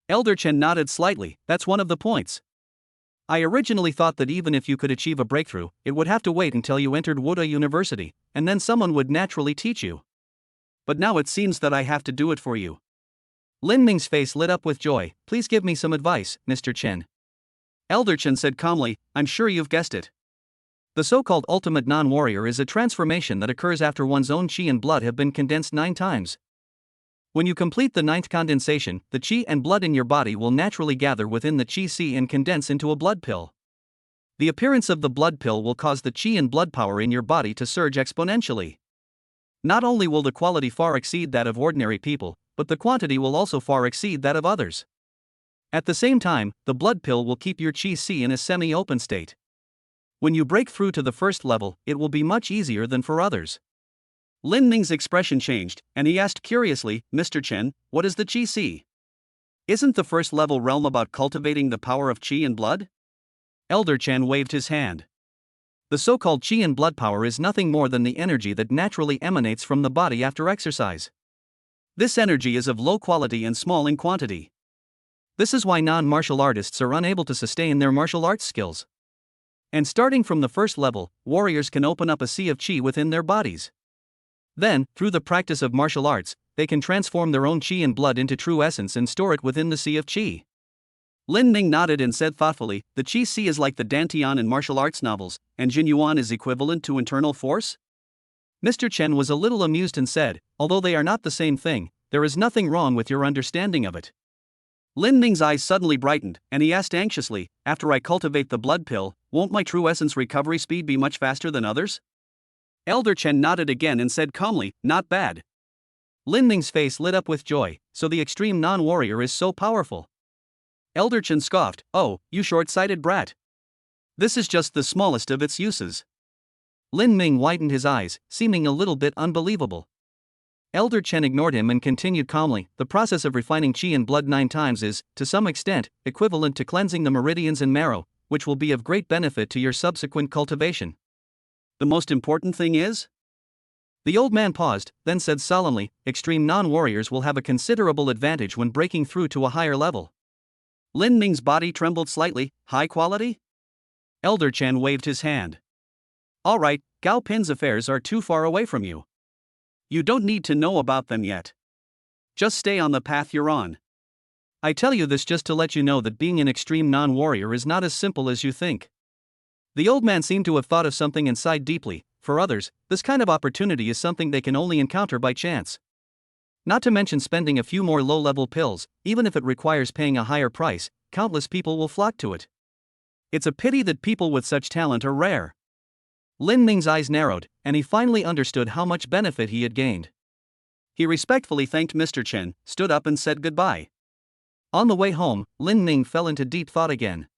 Elder Chen nodded slightly, "That's one of the points. I originally thought that even if you could achieve a breakthrough, it would have to wait until you entered Wuda University, and then someone would naturally teach you. But now it seems that I have to do it for you." Lin Ming's face lit up with joy. "Please give me some advice, Mr. Chen." Elder Chen said calmly, "I'm sure you've guessed it. The so-called ultimate non-warrior is a transformation that occurs after one's own chi and blood have been condensed 9 times. When you complete the 9th condensation, the chi and blood in your body will naturally gather within the chi sea and condense into a blood pill. The appearance of the blood pill will cause the chi and blood power in your body to surge exponentially. Not only will the quality far exceed that of ordinary people, but the quantity will also far exceed that of others. At the same time, the blood pill will keep your chi sea in a semi-open state. When you break through to the first level, it will be much easier than for others." Lin Ming's expression changed, and he asked curiously, "Mr. Chen, what is the Qi Si? Isn't the first level realm about cultivating the power of Qi and blood?" Elder Chen waved his hand. The so-called Qi and blood power is nothing more than the energy that naturally emanates from the body after exercise. This energy is of low quality and small in quantity. This is why non-martial artists are unable to sustain their martial arts skills. And starting from the first level, warriors can open up a sea of Qi within their bodies. Then, through the practice of martial arts, they can transform their own qi and blood into true essence and store it within the sea of qi. Lin Ming nodded and said thoughtfully, the qi sea is like the dantian in martial arts novels, and jinyuan is equivalent to internal force? Mr. Chen was a little amused and said, although they are not the same thing, there is nothing wrong with your understanding of it. Lin Ming's eyes suddenly brightened, and he asked anxiously, after I cultivate the blood pill, won't my true essence recovery speed be much faster than others? Elder Chen nodded again and said calmly, not bad. Lin Ming's face lit up with joy, so the extreme non-warrior is so powerful. Elder Chen scoffed, oh, you short-sighted brat. This is just the smallest of its uses. Lin Ming widened his eyes, seeming a little bit unbelievable. Elder Chen ignored him and continued calmly, the process of refining qi and blood 9 times is, to some extent, equivalent to cleansing the meridians and marrow, which will be of great benefit to your subsequent cultivation. The most important thing is? The old man paused, then said solemnly, extreme non-warriors will have a considerable advantage when breaking through to a higher level. Lin Ming's body trembled slightly, high quality? Elder Chen waved his hand. Alright, Gao Pin's affairs are too far away from you. You don't need to know about them yet. Just stay on the path you're on. I tell you this just to let you know that being an extreme non-warrior is not as simple as you think. The old man seemed to have thought of something and sighed deeply. For others, this kind of opportunity is something they can only encounter by chance. Not to mention spending a few more low-level pills, even if it requires paying a higher price, countless people will flock to it. It's a pity that people with such talent are rare. Lin Ming's eyes narrowed, and he finally understood how much benefit he had gained. He respectfully thanked Mr. Chen, stood up and said goodbye. On the way home, Lin Ming fell into deep thought again.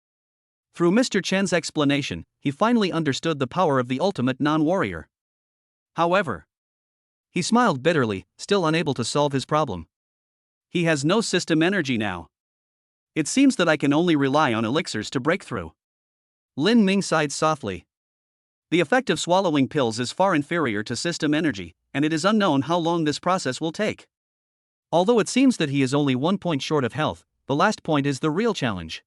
Through Mr. Chen's explanation, he finally understood the power of the ultimate non-warrior. However, he smiled bitterly, still unable to solve his problem. He has no system energy now. It seems that I can only rely on elixirs to break through. Lin Ming sighed softly. The effect of swallowing pills is far inferior to system energy, and it is unknown how long this process will take. Although it seems that he is only 1 point short of health, the last point is the real challenge.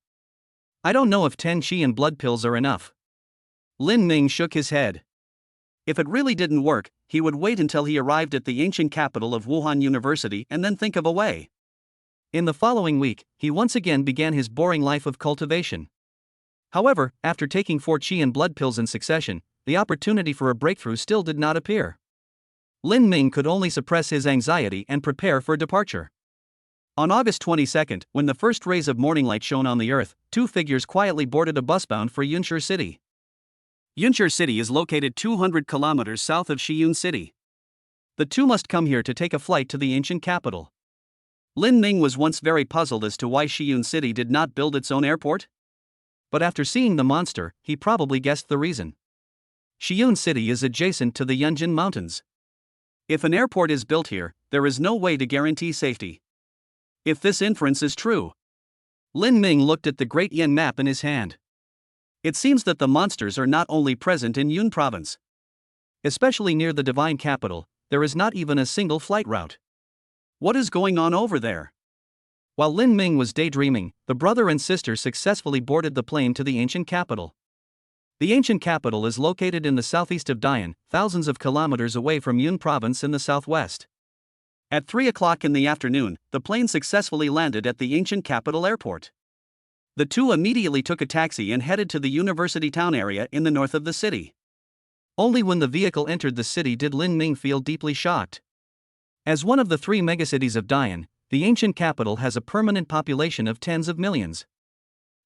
I don't know if 10 qi and blood pills are enough. Lin Ming shook his head. If it really didn't work, he would wait until he arrived at the ancient capital of Wuhan University and then think of a way. In the following week, he once again began his boring life of cultivation. However, after taking 4 qi and blood pills in succession, the opportunity for a breakthrough still did not appear. Lin Ming could only suppress his anxiety and prepare for departure. On August 22, when the first rays of morning light shone on the earth, 2 figures quietly boarded a bus bound for Yunshi City. Yunshi City is located 200 kilometers south of Shiyun City. The two must come here to take a flight to the ancient capital. Lin Ming was once very puzzled as to why Shiyun City did not build its own airport. But after seeing the monster, he probably guessed the reason. Shiyun City is adjacent to the Yunjin Mountains. If an airport is built here, there is no way to guarantee safety. If this inference is true. Lin Ming looked at the Great Yen map in his hand. It seems that the monsters are not only present in Yun province. Especially near the divine capital, there is not even a single flight route. What is going on over there? While Lin Ming was daydreaming, the brother and sister successfully boarded the plane to the ancient capital. The ancient capital is located in the southeast of Dian, thousands of kilometers away from Yun province in the southwest. At 3 o'clock in the afternoon, the plane successfully landed at the ancient capital airport. The two immediately took a taxi and headed to the university town area in the north of the city. Only when the vehicle entered the city did Lin Ming feel deeply shocked. As one of the 3 megacities of Dian, the ancient capital has a permanent population of tens of millions.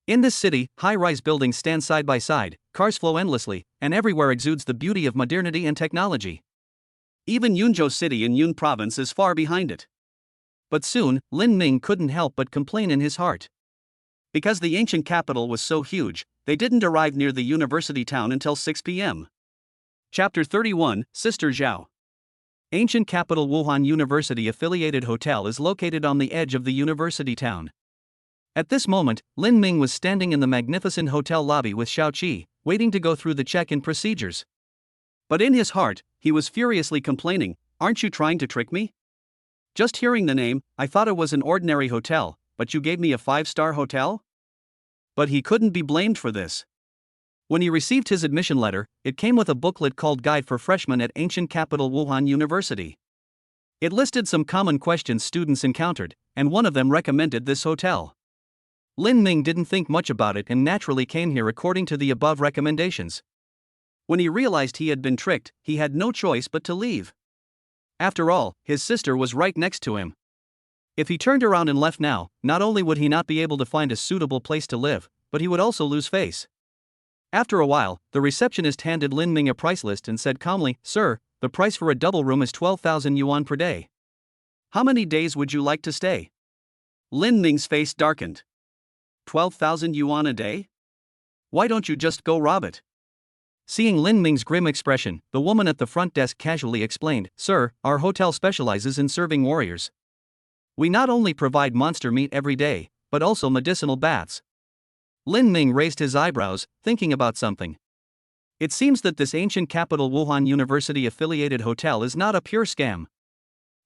In this city, high-rise buildings stand side by side, cars flow endlessly, and everywhere exudes the beauty of modernity and technology. Even Yunzhou City in Yun province is far behind it. But soon, Lin Ming couldn't help but complain in his heart. Because the ancient capital was so huge, they didn't arrive near the university town until 6 p.m. Chapter 31, Sister Zhao. Ancient capital Wuhan University affiliated hotel is located on the edge of the university town. At this moment, Lin Ming was standing in the magnificent hotel lobby with Xiao Qi, waiting to go through the check-in procedures. But in his heart, he was furiously complaining, "Aren't you trying to trick me? Just hearing the name, I thought it was an ordinary hotel, but you gave me a 5-star hotel?" But he couldn't be blamed for this. When he received his admission letter, it came with a booklet called Guide for Freshmen at Ancient Capital Wuhan University. It listed some common questions students encountered, and one of them recommended this hotel. Lin Ming didn't think much about it and naturally came here according to the above recommendations. When he realized he had been tricked, he had no choice but to leave. After all, his sister was right next to him. If he turned around and left now, not only would he not be able to find a suitable place to live, but he would also lose face. After a while, the receptionist handed Lin Ming a price list and said calmly, "Sir, the price for a double room is 12,000 yuan per day. How many days would you like to stay?" Lin Ming's face darkened. 12,000 yuan a day? Why don't you just go rob it? Seeing Lin Ming's grim expression, the woman at the front desk casually explained, "Sir, our hotel specializes in serving warriors. We not only provide monster meat every day, but also medicinal baths." Lin Ming raised his eyebrows, thinking about something. It seems that this ancient capital Wuhan University-affiliated hotel is not a pure scam.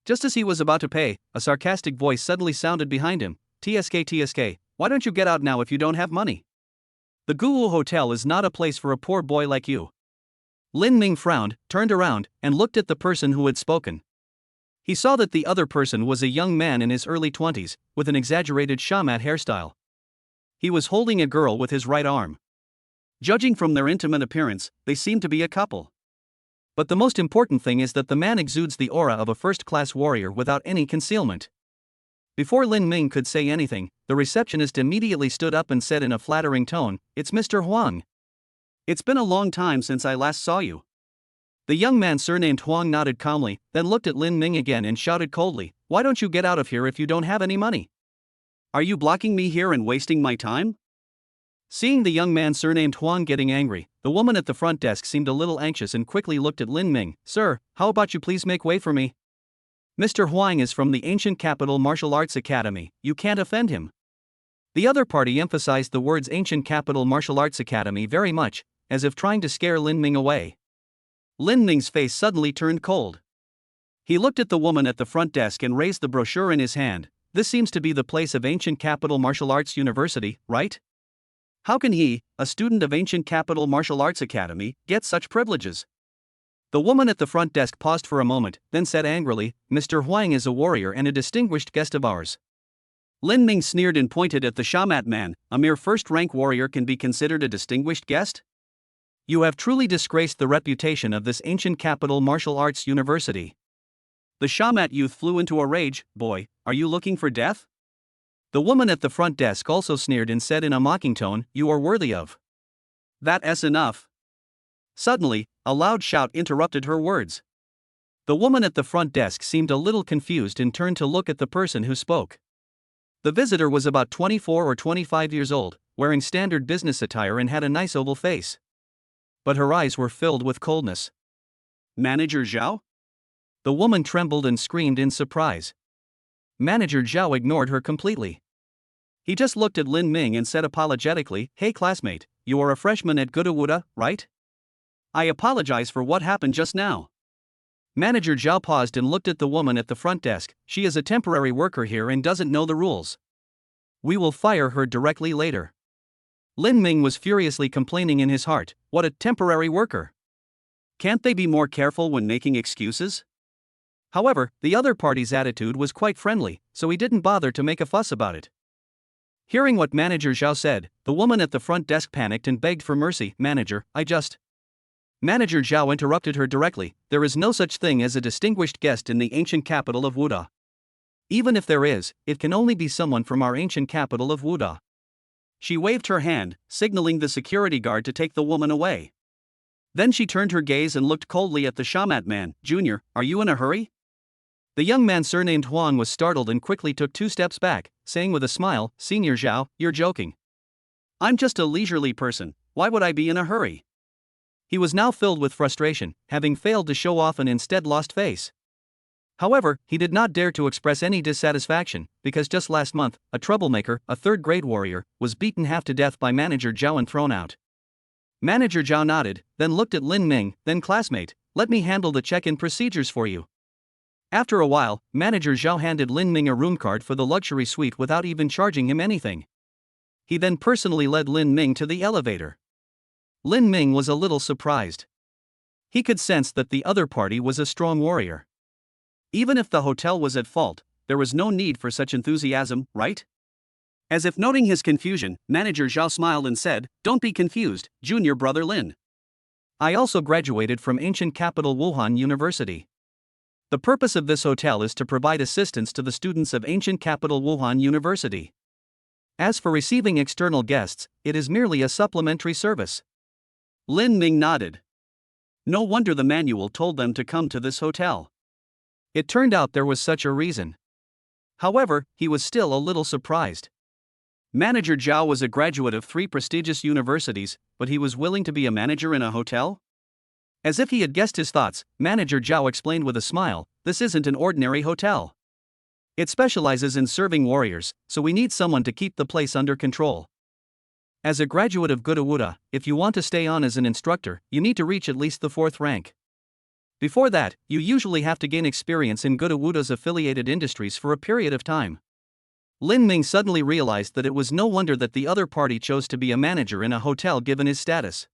Just as he was about to pay, a sarcastic voice suddenly sounded behind him, "TSK, why don't you get out now if you don't have money? The Guwu Hotel is not a place for a poor boy like you." Lin Ming frowned, turned around, and looked at the person who had spoken. He saw that the other person was a young man in his early 20s, with an exaggerated shamat hairstyle. He was holding a girl with his right arm. Judging from their intimate appearance, they seemed to be a couple. But the most important thing is that the man exudes the aura of a first-class warrior without any concealment. Before Lin Ming could say anything, the receptionist immediately stood up and said in a flattering tone, "It's Mr. Huang. It's been a long time since I last saw you." The young man surnamed Huang nodded calmly, then looked at Lin Ming again and shouted coldly, "Why don't you get out of here if you don't have any money? Are you blocking me here and wasting my time?" Seeing the young man surnamed Huang getting angry, the woman at the front desk seemed a little anxious and quickly looked at Lin Ming. "Sir, how about you please make way for me? Mr. Huang is from the ancient capital martial arts academy, you can't offend him." The other party emphasized the words ancient capital martial arts academy very much, as if trying to scare Lin Ming away. Lin Ming's face suddenly turned cold. He looked at the woman at the front desk and raised the brochure in his hand. "This seems to be the place of Ancient Capital Martial Arts University, right? How can he, a student of Ancient Capital Martial Arts Academy, get such privileges?" The woman at the front desk paused for a moment, then said angrily, "Mr. Huang is a warrior and a distinguished guest of ours." Lin Ming sneered and pointed at the shamat man. "A mere first-rank warrior can be considered a distinguished guest? You have truly disgraced the reputation of this Ancient Capital Martial Arts University." The shamat youth flew into a rage. "Boy, are you looking for death?" The woman at the front desk also sneered and said in a mocking tone, "You are worthy of. That's enough." Suddenly, a loud shout interrupted her words. The woman at the front desk seemed a little confused and turned to look at the person who spoke. The visitor was about 24 or 25 years old, wearing standard business attire and had a nice oval face. But her eyes were filled with coldness. "Manager Zhao?" The woman trembled and screamed in surprise. Manager Zhao ignored her completely. He just looked at Lin Ming and said apologetically, "Hey classmate, you are a freshman at Kyoto, right? I apologize for what happened just now." Manager Zhao paused and looked at the woman at the front desk. "She is a temporary worker here and doesn't know the rules. We will fire her directly later." Lin Ming was furiously complaining in his heart, "What a temporary worker! Can't they be more careful when making excuses?" However, the other party's attitude was quite friendly, so he didn't bother to make a fuss about it. Hearing what Manager Zhao said, the woman at the front desk panicked and begged for mercy. "Manager, Manager Zhao interrupted her directly. "There is no such thing as a distinguished guest in the ancient capital of Wuda. Even if there is, it can only be someone from our ancient capital of Wuda." She waved her hand, signaling the security guard to take the woman away. Then she turned her gaze and looked coldly at the shamat man. "Junior, are you in a hurry?" The young man surnamed Huang was startled and quickly took 2 steps back, saying with a smile, "Senior Zhao, you're joking. I'm just a leisurely person, why would I be in a hurry?" He was now filled with frustration, having failed to show off and instead lost face. However, he did not dare to express any dissatisfaction, because just last month, a troublemaker, a third-grade warrior, was beaten half to death by Manager Zhao and thrown out. Manager Zhao nodded, then looked at Lin Ming. "Then classmate, let me handle the check-in procedures for you." After a while, Manager Zhao handed Lin Ming a room card for the luxury suite without even charging him anything. He then personally led Lin Ming to the elevator. Lin Ming was a little surprised. He could sense that the other party was a strong warrior. Even if the hotel was at fault, there was no need for such enthusiasm, right? As if noting his confusion, Manager Zhao smiled and said, "Don't be confused, junior brother Lin. I also graduated from ancient capital Wuhan University. The purpose of this hotel is to provide assistance to the students of ancient capital Wuhan University. As for receiving external guests, it is merely a supplementary service." Lin Ming nodded. No wonder the manual told them to come to this hotel. It turned out there was such a reason. However, he was still a little surprised. Manager Zhao was a graduate of 3 prestigious universities, but he was willing to be a manager in a hotel? As if he had guessed his thoughts, Manager Zhao explained with a smile, "This isn't an ordinary hotel. It specializes in serving warriors, so we need someone to keep the place under control. As a graduate of Gudawuda, if you want to stay on as an instructor, you need to reach at least the 4th rank. Before that, you usually have to gain experience in Gudawuda's affiliated industries for a period of time." Lin Ming suddenly realized that it was no wonder that the other party chose to be a manager in a hotel given his status.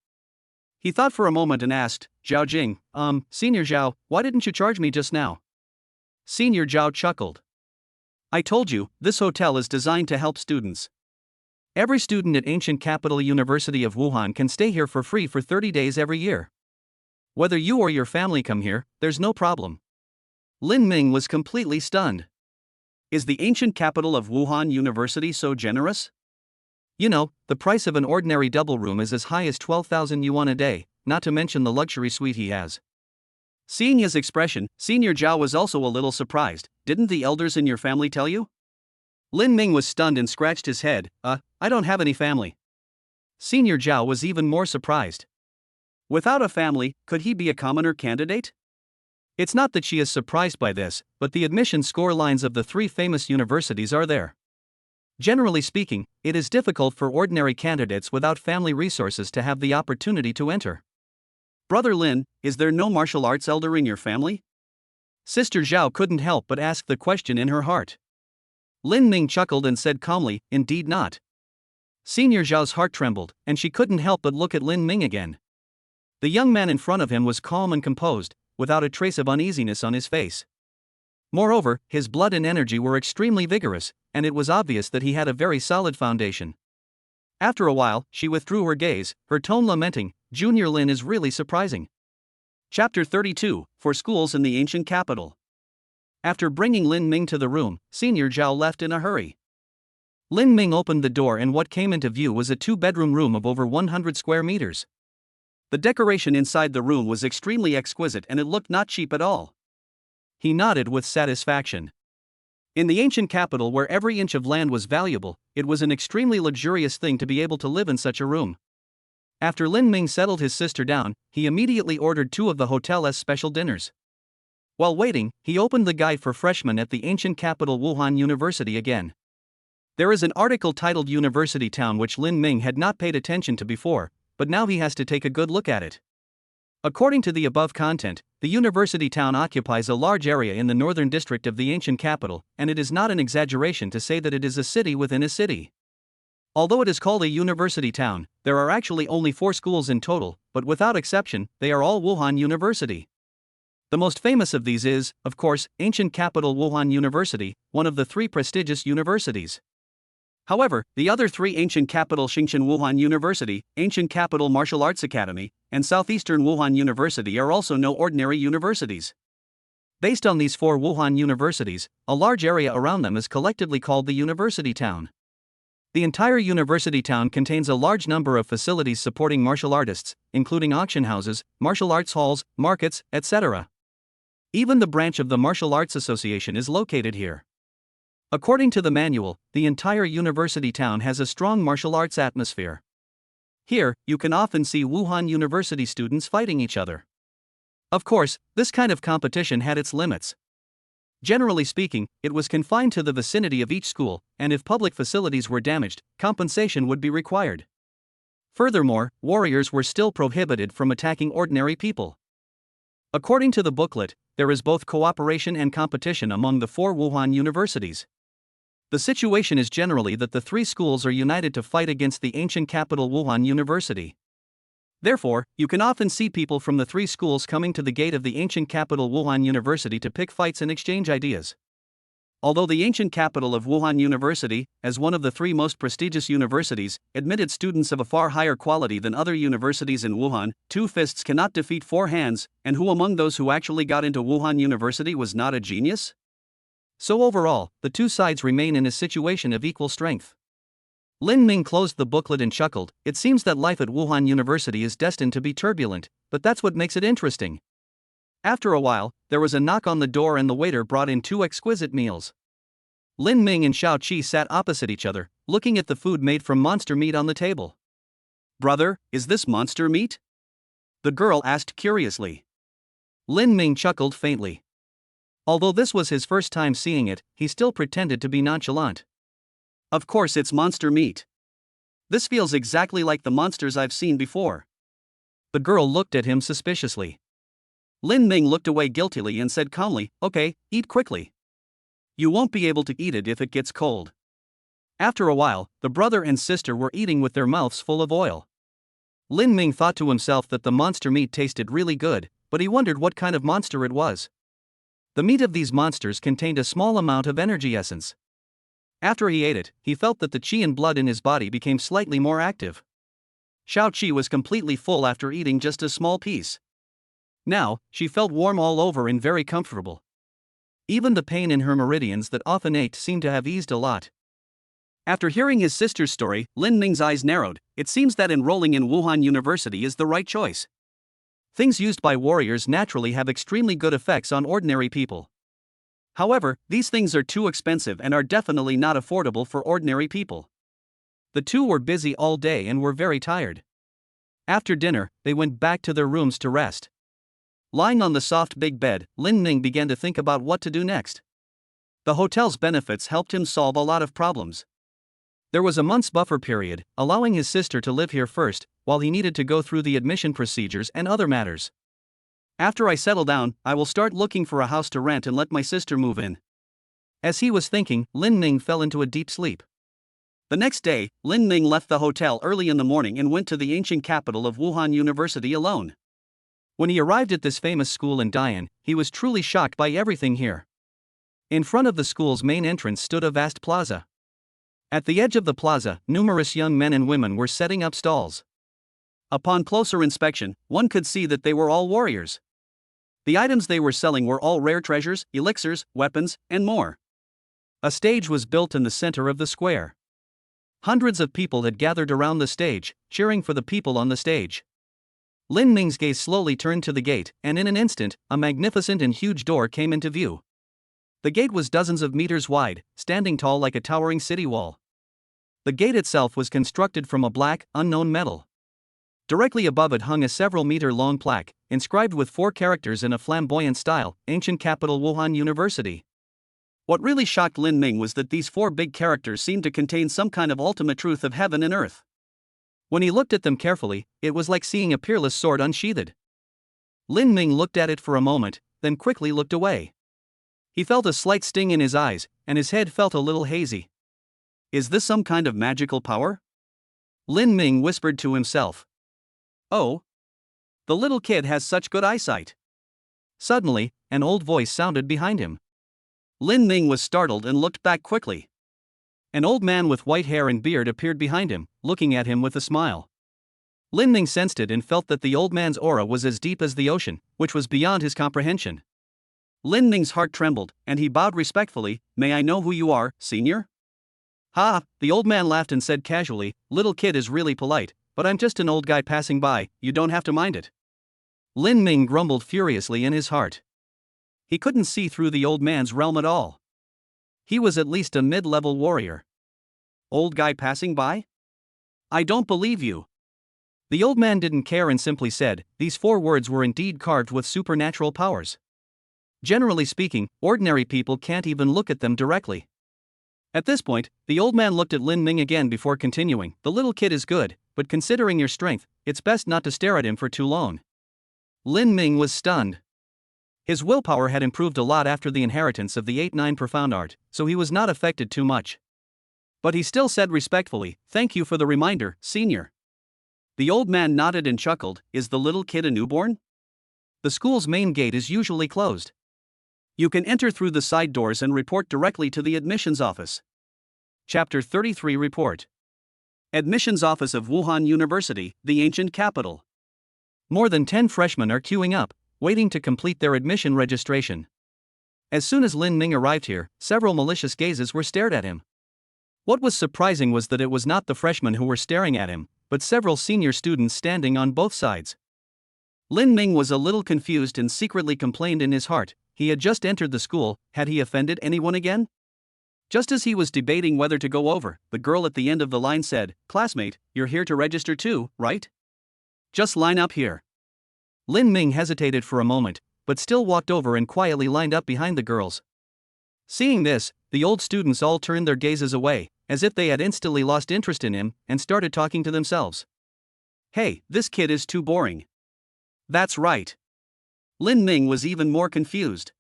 He thought for a moment and asked, "Zhao Jing, Senior Zhao, why didn't you charge me just now?" Senior Zhao chuckled. "I told you, this hotel is designed to help students. Every student at Ancient Capital University of Wuhan can stay here for free for 30 days every year. Whether you or your family come here, there's no problem." Lin Ming was completely stunned. Is the ancient capital of Wuhan University so generous? You know, the price of an ordinary double room is as high as 12,000 yuan a day, not to mention the luxury suite he has. Seeing his expression, Senior Zhao was also a little surprised. "Didn't the elders in your family tell you?" Lin Ming was stunned and scratched his head. I don't have any family." Senior Zhao was even more surprised. Without a family, could he be a commoner candidate? It's not that she is surprised by this, but the admission score lines of the 3 famous universities are there. Generally speaking, it is difficult for ordinary candidates without family resources to have the opportunity to enter. "Brother Lin, is there no martial arts elder in your family?" Sister Zhao couldn't help but ask the question in her heart. Lin Ming chuckled and said calmly, "Indeed not." Senior Zhao's heart trembled, and she couldn't help but look at Lin Ming again. The young man in front of him was calm and composed, without a trace of uneasiness on his face. Moreover, his blood and energy were extremely vigorous, and it was obvious that he had a very solid foundation. After a while, she withdrew her gaze, her tone lamenting, "Junior Lin is really surprising." Chapter 32, For Schools in the Ancient Capital. After bringing Lin Ming to the room, Senior Zhao left in a hurry. Lin Ming opened the door and what came into view was a 2-bedroom room of over 100 square meters. The decoration inside the room was extremely exquisite and it looked not cheap at all. He nodded with satisfaction. In the ancient capital where every inch of land was valuable, it was an extremely luxurious thing to be able to live in such a room. After Lin Ming settled his sister down, he immediately ordered 2 of the hotel's special dinners. While waiting, he opened the guide for freshmen at the ancient capital Wuhan University again. There is an article titled University Town which Lin Ming had not paid attention to before, but now he has to take a good look at it. According to the above content, the university town occupies a large area in the northern district of the ancient capital, and it is not an exaggeration to say that it is a city within a city. Although it is called a university town, there are actually only 4 schools in total, but without exception, they are all Wuhan University. The most famous of these is, of course, ancient capital Wuhan University, one of the 3 prestigious universities. However, the other 3 ancient capital Xingchen Wuhan University, ancient capital Martial Arts Academy, and Southeastern Wuhan University are also no ordinary universities. Based on these 4 Wuhan universities, a large area around them is collectively called the university town. The entire university town contains a large number of facilities supporting martial artists, including auction houses, martial arts halls, markets, etc. Even the branch of the Martial Arts Association is located here. According to the manual, the entire university town has a strong martial arts atmosphere. Here, you can often see Wuhan University students fighting each other. Of course, this kind of competition had its limits. Generally speaking, it was confined to the vicinity of each school, and if public facilities were damaged, compensation would be required. Furthermore, warriors were still prohibited from attacking ordinary people. According to the booklet, there is both cooperation and competition among the 4 Wuhan universities. The situation is generally that the 3 schools are united to fight against the ancient capital Wuhan University. Therefore, you can often see people from the three schools coming to the gate of the ancient capital Wuhan University to pick fights and exchange ideas. Although the ancient capital of Wuhan University, as one of the three most prestigious universities, admitted students of a far higher quality than other universities in Wuhan, two fists cannot defeat four hands, and who among those who actually got into Wuhan University was not a genius? So overall, the two sides remain in a situation of equal strength. Lin Ming closed the booklet and chuckled. It seems that life at Wuhan University is destined to be turbulent, but that's what makes it interesting. After a while, there was a knock on the door and the waiter brought in two exquisite meals. Lin Ming and Xiao Qi sat opposite each other, looking at the food made from monster meat on the table. "Brother, is this monster meat?" the girl asked curiously. Lin Ming chuckled faintly. Although this was his first time seeing it, he still pretended to be nonchalant. "Of course it's monster meat. This feels exactly like the monsters I've seen before." The girl looked at him suspiciously. Lin Ming looked away guiltily and said calmly, "Okay, eat quickly. You won't be able to eat it if it gets cold." After a while, the brother and sister were eating with their mouths full of oil. Lin Ming thought to himself that the monster meat tasted really good, but he wondered what kind of monster it was. The meat of these monsters contained a small amount of energy essence. After he ate it, he felt that the qi and blood in his body became slightly more active. Xiao Qi was completely full after eating just a small piece. Now, she felt warm all over and very comfortable. Even the pain in her meridians that often ached seemed to have eased a lot. After hearing his sister's story, Lin Ming's eyes narrowed. It seems that enrolling in Wuhan University is the right choice. Things used by warriors naturally have extremely good effects on ordinary people. However, these things are too expensive and are definitely not affordable for ordinary people. The two were busy all day and were very tired. After dinner, they went back to their rooms to rest. Lying on the soft big bed, Lin Ming began to think about what to do next. The hotel's benefits helped him solve a lot of problems. There was a month's buffer period, allowing his sister to live here first, while he needed to go through the admission procedures and other matters. "After I settle down, I will start looking for a house to rent and let my sister move in." As he was thinking, Lin Ming fell into a deep sleep. The next day, Lin Ming left the hotel early in the morning and went to the ancient capital of Wuhan University alone. When he arrived at this famous school in Dian, he was truly shocked by everything here. In front of the school's main entrance stood a vast plaza. At the edge of the plaza, numerous young men and women were setting up stalls. Upon closer inspection, one could see that they were all warriors. The items they were selling were all rare treasures, elixirs, weapons, and more. A stage was built in the center of the square. Hundreds of people had gathered around the stage, cheering for the people on the stage. Lin Ming's gaze slowly turned to the gate, and in an instant, a magnificent and huge door came into view. The gate was dozens of meters wide, standing tall like a towering city wall. The gate itself was constructed from a black, unknown metal. Directly above it hung a several-meter-long plaque, inscribed with 4 characters in a flamboyant style, Ancient Capital Wuhan University. What really shocked Lin Ming was that these 4 big characters seemed to contain some kind of ultimate truth of heaven and earth. When he looked at them carefully, it was like seeing a peerless sword unsheathed. Lin Ming looked at it for a moment, then quickly looked away. He felt a slight sting in his eyes, and his head felt a little hazy. Is this some kind of magical power? Lin Ming whispered to himself. Oh. The little kid has such good eyesight. Suddenly, an old voice sounded behind him. Lin Ming was startled and looked back quickly. An old man with white hair and beard appeared behind him, looking at him with a smile. Lin Ming sensed it and felt that the old man's aura was as deep as the ocean, which was beyond his comprehension. Lin Ming's heart trembled, and he bowed respectfully. "May I know who you are, senior?" "Ha," the old man laughed and said casually, "Little kid is really polite, but I'm just an old guy passing by, you don't have to mind it." Lin Ming grumbled furiously in his heart. He couldn't see through the old man's realm at all. He was at least a mid-level warrior. Old guy passing by? I don't believe you. The old man didn't care and simply said, these 4 words were indeed carved with supernatural powers. Generally speaking, ordinary people can't even look at them directly. At this point, the old man looked at Lin Ming again before continuing, "The little kid is good, but considering your strength, it's best not to stare at him for too long." Lin Ming was stunned. His willpower had improved a lot after the inheritance of the 8-9 profound art, so he was not affected too much. But he still said respectfully, "Thank you for the reminder, senior." The old man nodded and chuckled. Is the little kid a newborn? The school's main gate is usually closed. You can enter through the side doors and report directly to the admissions office. Chapter 33 Report. Admissions Office of Wuhan University, the ancient capital. More than 10 freshmen are queuing up, waiting to complete their admission registration. As soon as Lin Ming arrived here, several malicious gazes were stared at him. What was surprising was that it was not the freshmen who were staring at him, but several senior students standing on both sides. Lin Ming was a little confused and secretly complained in his heart. He had just entered the school. Had he offended anyone again? Just as he was debating whether to go over, the girl at the end of the line said, "Classmate, you're here to register too, right? Just line up here." Lin Ming hesitated for a moment, but still walked over and quietly lined up behind the girls. Seeing this, the old students all turned their gazes away, as if they had instantly lost interest in him, and started talking to themselves. "Hey, this kid is too boring." That's right. Lin Ming was even more confused.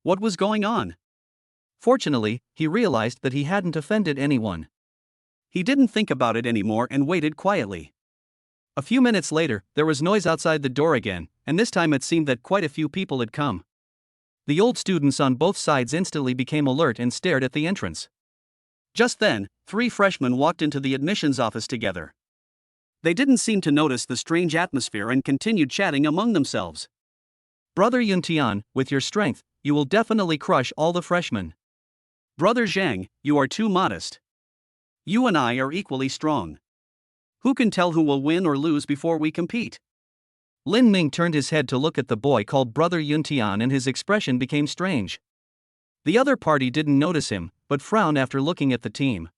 What was going on? Fortunately, he realized that he hadn't offended anyone. He didn't think about it anymore and waited quietly. A few minutes later, there was noise outside the door again, and this time it seemed that quite a few people had come. The old students on both sides instantly became alert and stared at the entrance. Just then, 3 freshmen walked into the admissions office together. They didn't seem to notice the strange atmosphere and continued chatting among themselves. "Brother Yuntian, with your strength, you will definitely crush all the freshmen. Brother Zhang, you are too modest. You and I are equally strong. Who can tell who will win or lose before we compete?" Lin Ming turned his head to look at the boy called Brother Yuntian and his expression became strange. The other party didn't notice him, but frowned after looking at the team.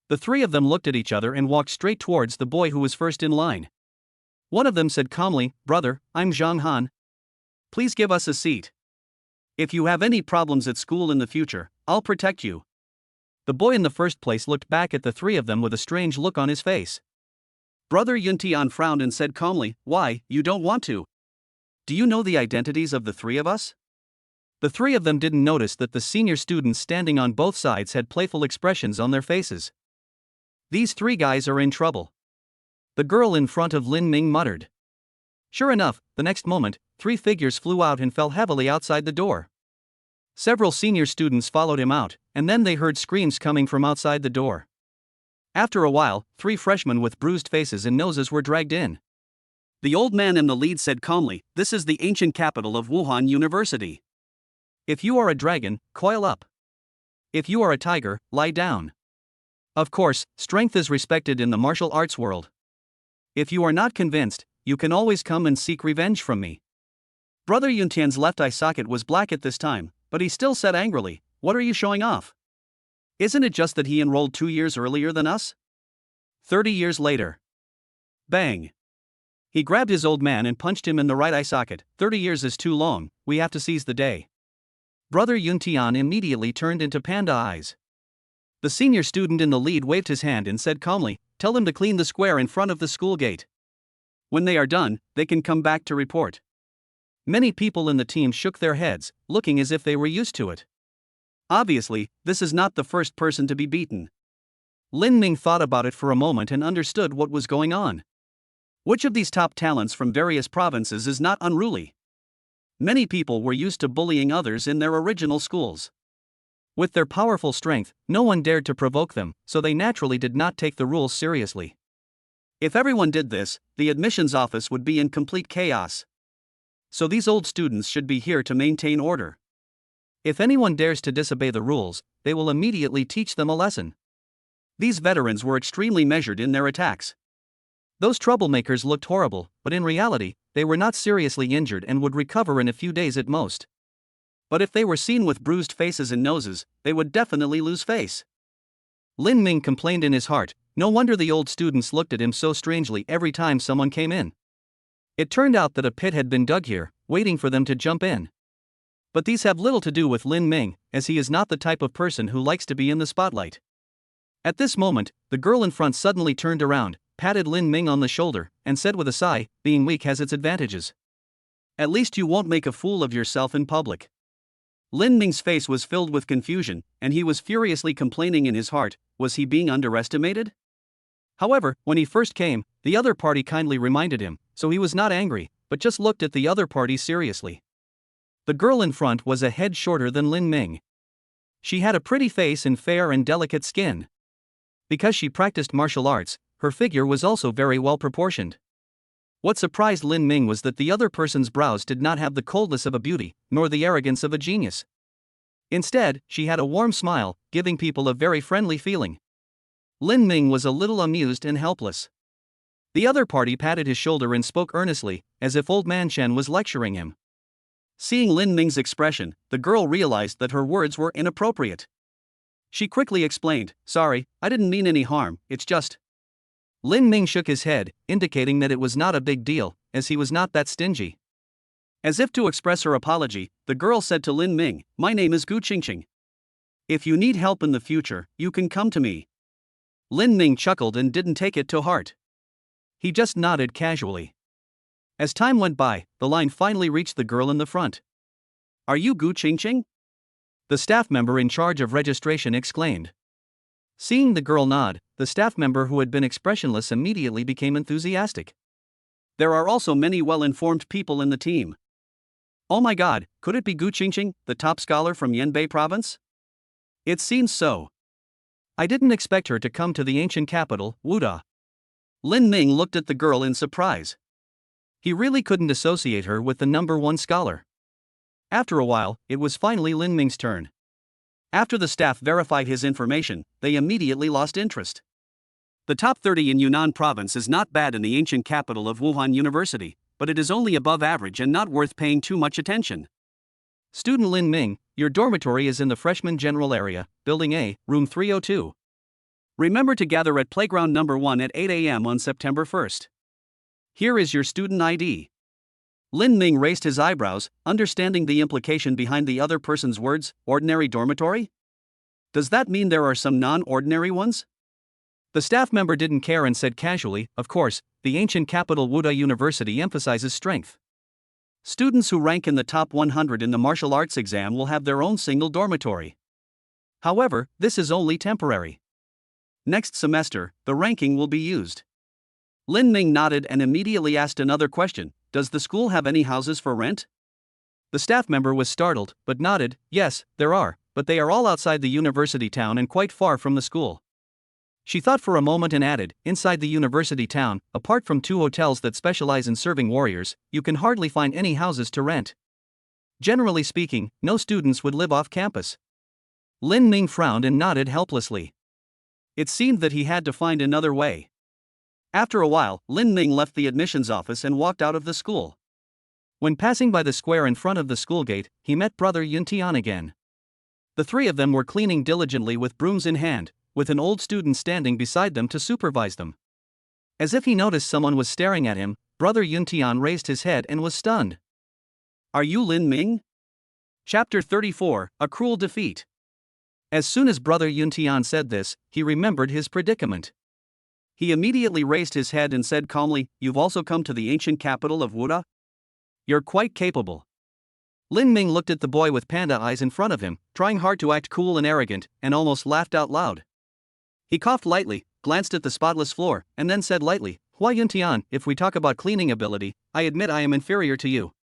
The 3 of them looked at each other and walked straight towards the boy who was first in line. One of them said calmly, "Brother, I'm Zhang Han. Please give us a seat. If you have any problems at school in the future, I'll protect you." The boy in the first place looked back at the 3 of them with a strange look on his face. Brother Yuntian frowned and said calmly, "Why, you don't want to? Do you know the identities of the 3 of us?" The 3 of them didn't notice that the senior students standing on both sides had playful expressions on their faces. "These 3 guys are in trouble," the girl in front of Lin Ming muttered. Sure enough, the next moment, 3 figures flew out and fell heavily outside the door. Several senior students followed him out, and then they heard screams coming from outside the door. After a while, 3 freshmen with bruised faces and noses were dragged in. The old man in the lead said calmly, "This is the ancient capital of Wuhan University. If you are a dragon, coil up. If you are a tiger, lie down. Of course, strength is respected in the martial arts world. If you are not convinced, you can always come and seek revenge from me." Brother Yuntian's left eye socket was black at this time, but he still said angrily, "What are you showing off? Isn't it just that he enrolled 2 years earlier than us?" 30 years later. Bang! He grabbed his old man and punched him in the right eye socket. 30 years is too long, we have to seize the day. Brother Yuntian immediately turned into panda eyes. The senior student in the lead waved his hand and said calmly, "Tell them to clean the square in front of the school gate. When they are done, they can come back to report." Many people in the team shook their heads, looking as if they were used to it. Obviously, this is not the first person to be beaten. Lin Ming thought about it for a moment and understood what was going on. Which of these top talents from various provinces is not unruly? Many people were used to bullying others in their original schools. With their powerful strength, no one dared to provoke them, so they naturally did not take the rules seriously. If everyone did this, the admissions office would be in complete chaos. So these old students should be here to maintain order. If anyone dares to disobey the rules, they will immediately teach them a lesson. These veterans were extremely measured in their attacks. Those troublemakers looked horrible, but in reality, they were not seriously injured and would recover in a few days at most. But if they were seen with bruised faces and noses, they would definitely lose face. Lin Ming complained in his heart, no wonder the old students looked at him so strangely every time someone came in. It turned out that a pit had been dug here, waiting for them to jump in. But these have little to do with Lin Ming, as he is not the type of person who likes to be in the spotlight. At this moment, the girl in front suddenly turned around, patted Lin Ming on the shoulder, and said with a sigh, "Being weak has its advantages. At least you won't make a fool of yourself in public." Lin Ming's face was filled with confusion, and he was furiously complaining in his heart, was he being underestimated? However, when he first came, the other party kindly reminded him, so he was not angry, but just looked at the other party seriously. The girl in front was a head shorter than Lin Ming. She had a pretty face and fair and delicate skin. Because she practiced martial arts, her figure was also very well proportioned. What surprised Lin Ming was that the other person's brows did not have the coldness of a beauty, nor the arrogance of a genius. Instead, she had a warm smile, giving people a very friendly feeling. Lin Ming was a little amused and helpless. The other party patted his shoulder and spoke earnestly, as if old man Chen was lecturing him. Seeing Lin Ming's expression, the girl realized that her words were inappropriate. She quickly explained, "Sorry, I didn't mean any harm, it's just." Lin Ming shook his head, indicating that it was not a big deal, as he was not that stingy. As if to express her apology, the girl said to Lin Ming, "My name is Gu Qingqing. If you need help in the future, you can come to me." Lin Ming chuckled and didn't take it to heart. He just nodded casually. As time went by, the line finally reached the girl in the front. "Are you Gu Qingqing?" The staff member in charge of registration exclaimed. Seeing the girl nod, the staff member who had been expressionless immediately became enthusiastic. "There are also many well-informed people in the team. Oh my god, could it be Gu Qingqing, the top scholar from Yanbei province? It seems so. I didn't expect her to come to the ancient capital, Wuda." Lin Ming looked at the girl in surprise. He really couldn't associate her with the #1 scholar. After a while, it was finally Lin Ming's turn. After the staff verified his information, they immediately lost interest. The top 30 in Yunnan province is not bad in the ancient capital of Wuhan University, but it is only above average and not worth paying too much attention. Student Lin Ming, your dormitory is in the freshman general area, Building A, room 302. Remember to gather at playground number 1 at 8 a.m. on September 1st. Here is your student ID. Lin Ming raised his eyebrows, understanding the implication behind the other person's words, ordinary dormitory? Does that mean there are some non-ordinary ones? The staff member didn't care and said casually, of course, the ancient capital Wuda University emphasizes strength. Students who rank in the top 100 in the martial arts exam will have their own single dormitory. However, this is only temporary. Next semester, the ranking will be used. Lin Ming nodded and immediately asked another question, does the school have any houses for rent? The staff member was startled, but nodded, yes, there are, but they are all outside the university town and quite far from the school. She thought for a moment and added, inside the university town, apart from 2 hotels that specialize in serving warriors, you can hardly find any houses to rent. Generally speaking, no students would live off campus. Lin Ming frowned and nodded helplessly. It seemed that he had to find another way. After a while, Lin Ming left the admissions office and walked out of the school. When passing by the square in front of the school gate, he met brother Yuntian again. The three of them were cleaning diligently with brooms in hand, with an old student standing beside them to supervise them. As if he noticed someone was staring at him, brother Yuntian raised his head and was stunned. Are you Lin Ming? Chapter 34, A Cruel Defeat. As soon as brother Yuntian said this, he remembered his predicament. He immediately raised his head and said calmly, you've also come to the ancient capital of Wuda? You're quite capable. Lin Ming looked at the boy with panda eyes in front of him, trying hard to act cool and arrogant, and almost laughed out loud. He coughed lightly, glanced at the spotless floor, and then said lightly, Hua Yuntian, if we talk about cleaning ability, I admit I am inferior to you.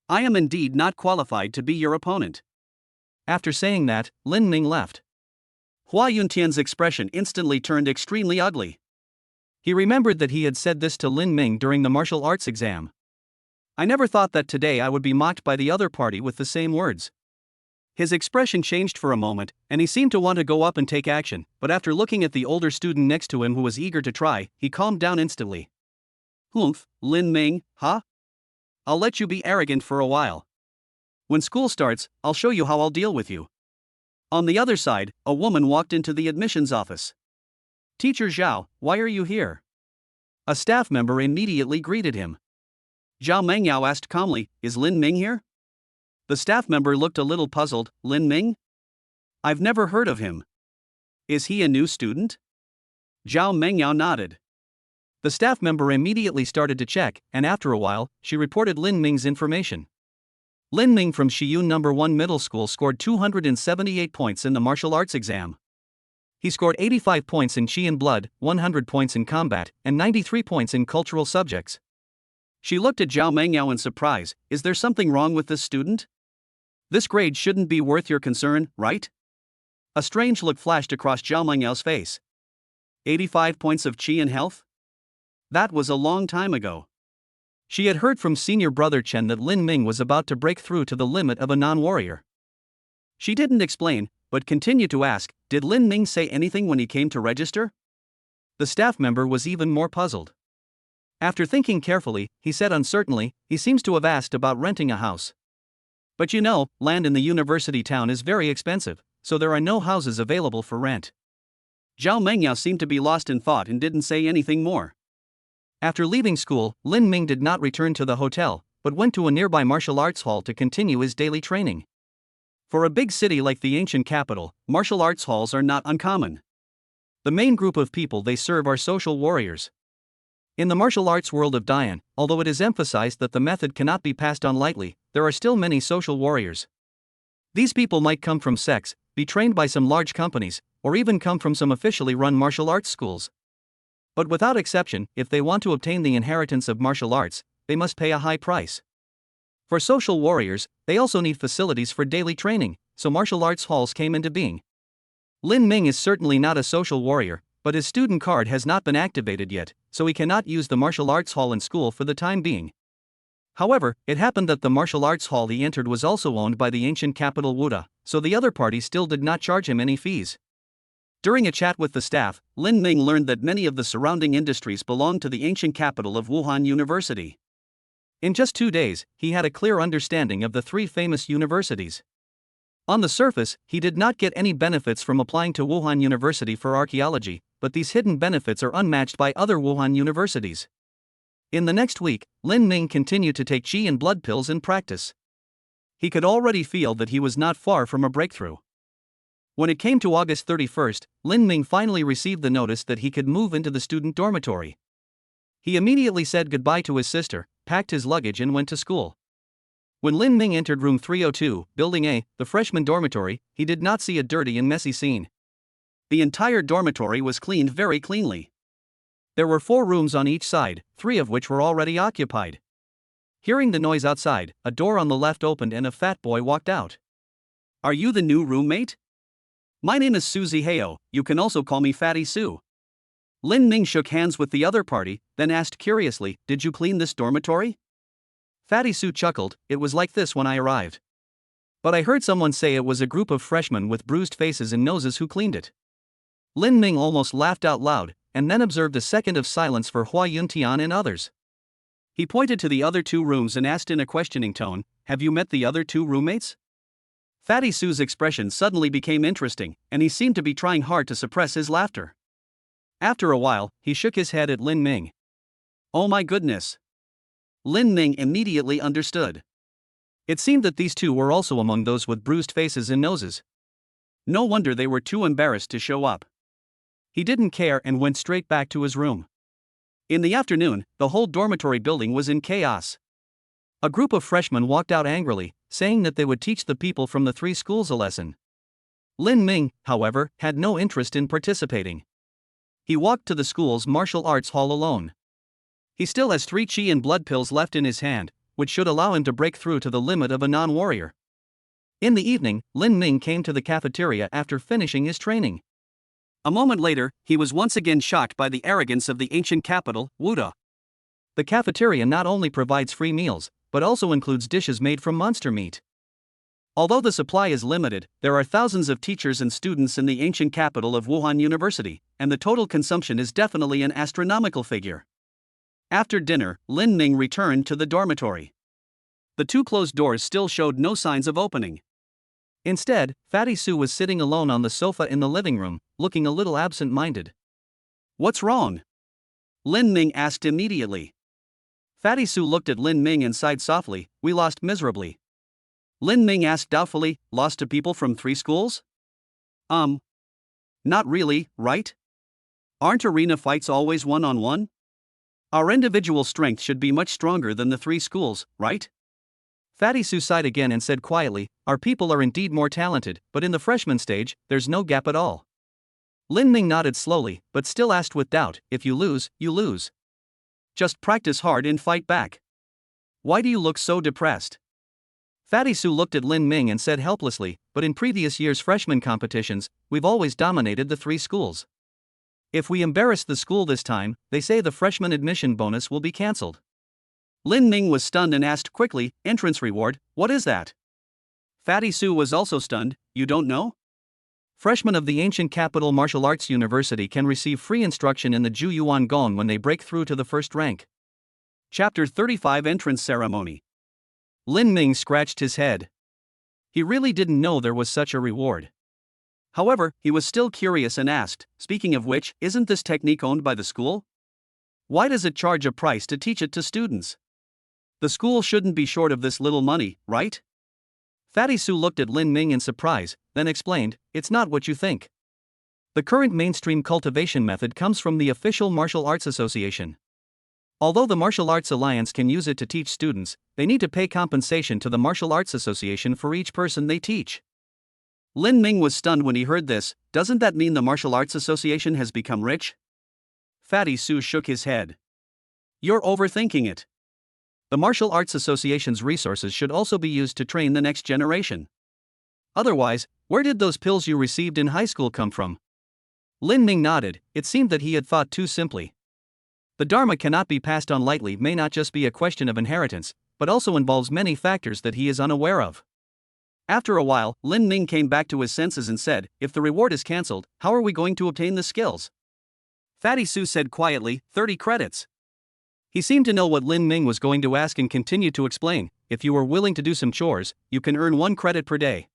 I am indeed not qualified to be your opponent. After saying that, Lin Ming left. Hua Yuntian's expression instantly turned extremely ugly. He remembered that he had said this to Lin Ming during the martial arts exam. I never thought that today I would be mocked by the other party with the same words. His expression changed for a moment, and he seemed to want to go up and take action, but after looking at the older student next to him who was eager to try, he calmed down instantly. Humph, Lin Ming, huh? I'll let you be arrogant for a while. When school starts, I'll show you how I'll deal with you. On the other side, a woman walked into the admissions office. Teacher Zhao, why are you here? A staff member immediately greeted him. Zhao Mengyao asked calmly, is Lin Ming here? The staff member looked a little puzzled, Lin Ming? I've never heard of him. Is he a new student? Zhao Mengyao nodded. The staff member immediately started to check, and after a while, she reported Lin Ming's information. Lin Ming from Shiyun No. 1 Middle School scored 278 points in the martial arts exam. He scored 85 points in Chi and Blood, 100 points in Combat, and 93 points in Cultural Subjects. She looked at Zhao Mengyao in surprise. Is there something wrong with this student? This grade shouldn't be worth your concern, right? A strange look flashed across Zhao Mengyao's face. 85 points of Chi and Health? That was a long time ago. She had heard from senior brother Chen that Lin Ming was about to break through to the limit of a non-warrior. She didn't explain, but continued to ask, did Lin Ming say anything when he came to register? The staff member was even more puzzled. After thinking carefully, he said uncertainly, he seems to have asked about renting a house. But you know, land in the university town is very expensive, so there are no houses available for rent. Zhao Mengyao seemed to be lost in thought and didn't say anything more. After leaving school, Lin Ming did not return to the hotel, but went to a nearby martial arts hall to continue his daily training. For a big city like the ancient capital, martial arts halls are not uncommon. The main group of people they serve are social warriors. In the martial arts world of Dian, although it is emphasized that the method cannot be passed on lightly, there are still many social warriors. These people might come from sects, be trained by some large companies, or even come from some officially run martial arts schools. But without exception, if they want to obtain the inheritance of martial arts, they must pay a high price. For social warriors, they also need facilities for daily training, so martial arts halls came into being. Lin Ming is certainly not a social warrior, but his student card has not been activated yet, so he cannot use the martial arts hall in school for the time being. However, it happened that the martial arts hall he entered was also owned by the ancient capital Wuda, so the other party still did not charge him any fees. During a chat with the staff, Lin Ming learned that many of the surrounding industries belonged to the ancient capital of Wuhan University. In just 2 days, he had a clear understanding of the 3 famous universities. On the surface, he did not get any benefits from applying to Wuhan University for archaeology, but these hidden benefits are unmatched by other Wuhan universities. In the next week, Lin Ming continued to take Chi and blood pills in practice. He could already feel that he was not far from a breakthrough. When it came to August 31st, Lin Ming finally received the notice that he could move into the student dormitory. He immediately said goodbye to his sister, packed his luggage and went to school. When Lin Ming entered room 302, Building A, the freshman dormitory, he did not see a dirty and messy scene. The entire dormitory was cleaned very cleanly. There were 4 rooms on each side, 3 of which were already occupied. Hearing the noise outside, a door on the left opened and a fat boy walked out. Are you the new roommate? My name is Suzy Heo, you can also call me Fatty Sue. Lin Ming shook hands with the other party, then asked curiously, did you clean this dormitory? Fatty Sue chuckled, it was like this when I arrived. But I heard someone say it was a group of freshmen with bruised faces and noses who cleaned it. Lin Ming almost laughed out loud, and then observed a second of silence for Hua Yuntian and others. He pointed to the other 2 rooms and asked in a questioning tone, have you met the other 2 roommates? Fatty Sue's expression suddenly became interesting, and he seemed to be trying hard to suppress his laughter. After a while, he shook his head at Lin Ming. Oh my goodness! Lin Ming immediately understood. It seemed that these 2 were also among those with bruised faces and noses. No wonder they were too embarrassed to show up. He didn't care and went straight back to his room. In the afternoon, the whole dormitory building was in chaos. A group of freshmen walked out angrily, saying that they would teach the people from the 3 schools a lesson. Lin Ming, however, had no interest in participating. He walked to the school's martial arts hall alone. He still has 3 Chi and blood pills left in his hand, which should allow him to break through to the limit of a non-warrior. In the evening, Lin Ming came to the cafeteria after finishing his training. A moment later, he was once again shocked by the arrogance of the ancient capital, Wuda. The cafeteria not only provides free meals, but also includes dishes made from monster meat. Although the supply is limited, there are thousands of teachers and students in the ancient capital of Wuhan University, and the total consumption is definitely an astronomical figure. After dinner, Lin Ming returned to the dormitory. The 2 closed doors still showed no signs of opening. Instead, Fatty Sue was sitting alone on the sofa in the living room, looking a little absent-minded. What's wrong? Lin Ming asked immediately. Fatty Sue looked at Lin Ming and sighed softly, we lost miserably. Lin Ming asked doubtfully, lost to people from 3 schools? Not really, right? Aren't arena fights always one-on-one? Our individual strength should be much stronger than the 3 schools, right? Fatty Sue sighed again and said quietly, our people are indeed more talented, but in the freshman stage, there's no gap at all. Lin Ming nodded slowly, but still asked with doubt, if you lose, you lose. Just practice hard and fight back. Why do you look so depressed? Fatty Su looked at Lin Ming and said helplessly, but in previous years' freshman competitions, we've always dominated the three schools. If we embarrass the school this time, they say the freshman admission bonus will be cancelled. Lin Ming was stunned and asked quickly, entrance reward, what is that? Fatty Su was also stunned, you don't know? Freshmen of the ancient capital martial arts university can receive free instruction in the Ju Yuan Gong when they break through to the first rank. Chapter 35 Entrance Ceremony. Lin Ming scratched his head. He really didn't know there was such a reward. However, he was still curious and asked, speaking of which, isn't this technique owned by the school? Why does it charge a price to teach it to students? The school shouldn't be short of this little money, right? Fatty Su looked at Lin Ming in surprise, then explained, it's not what you think. The current mainstream cultivation method comes from the official Martial Arts Association. Although the Martial Arts Alliance can use it to teach students, they need to pay compensation to the Martial Arts Association for each person they teach. Lin Ming was stunned when he heard this. Doesn't that mean the Martial Arts Association has become rich? Fatty Su shook his head. You're overthinking it. The Martial Arts Association's resources should also be used to train the next generation. Otherwise, where did those pills you received in high school come from? Lin Ming nodded. It seemed that he had thought too simply. The Dharma cannot be passed on lightly may not just be a question of inheritance, but also involves many factors that he is unaware of. After a while, Lin Ming came back to his senses and said, if the reward is cancelled, how are we going to obtain the skills? Fatty Su said quietly, 30 credits. He seemed to know what Lin Ming was going to ask and continued to explain, if you are willing to do some chores, you can earn 1 credit per day.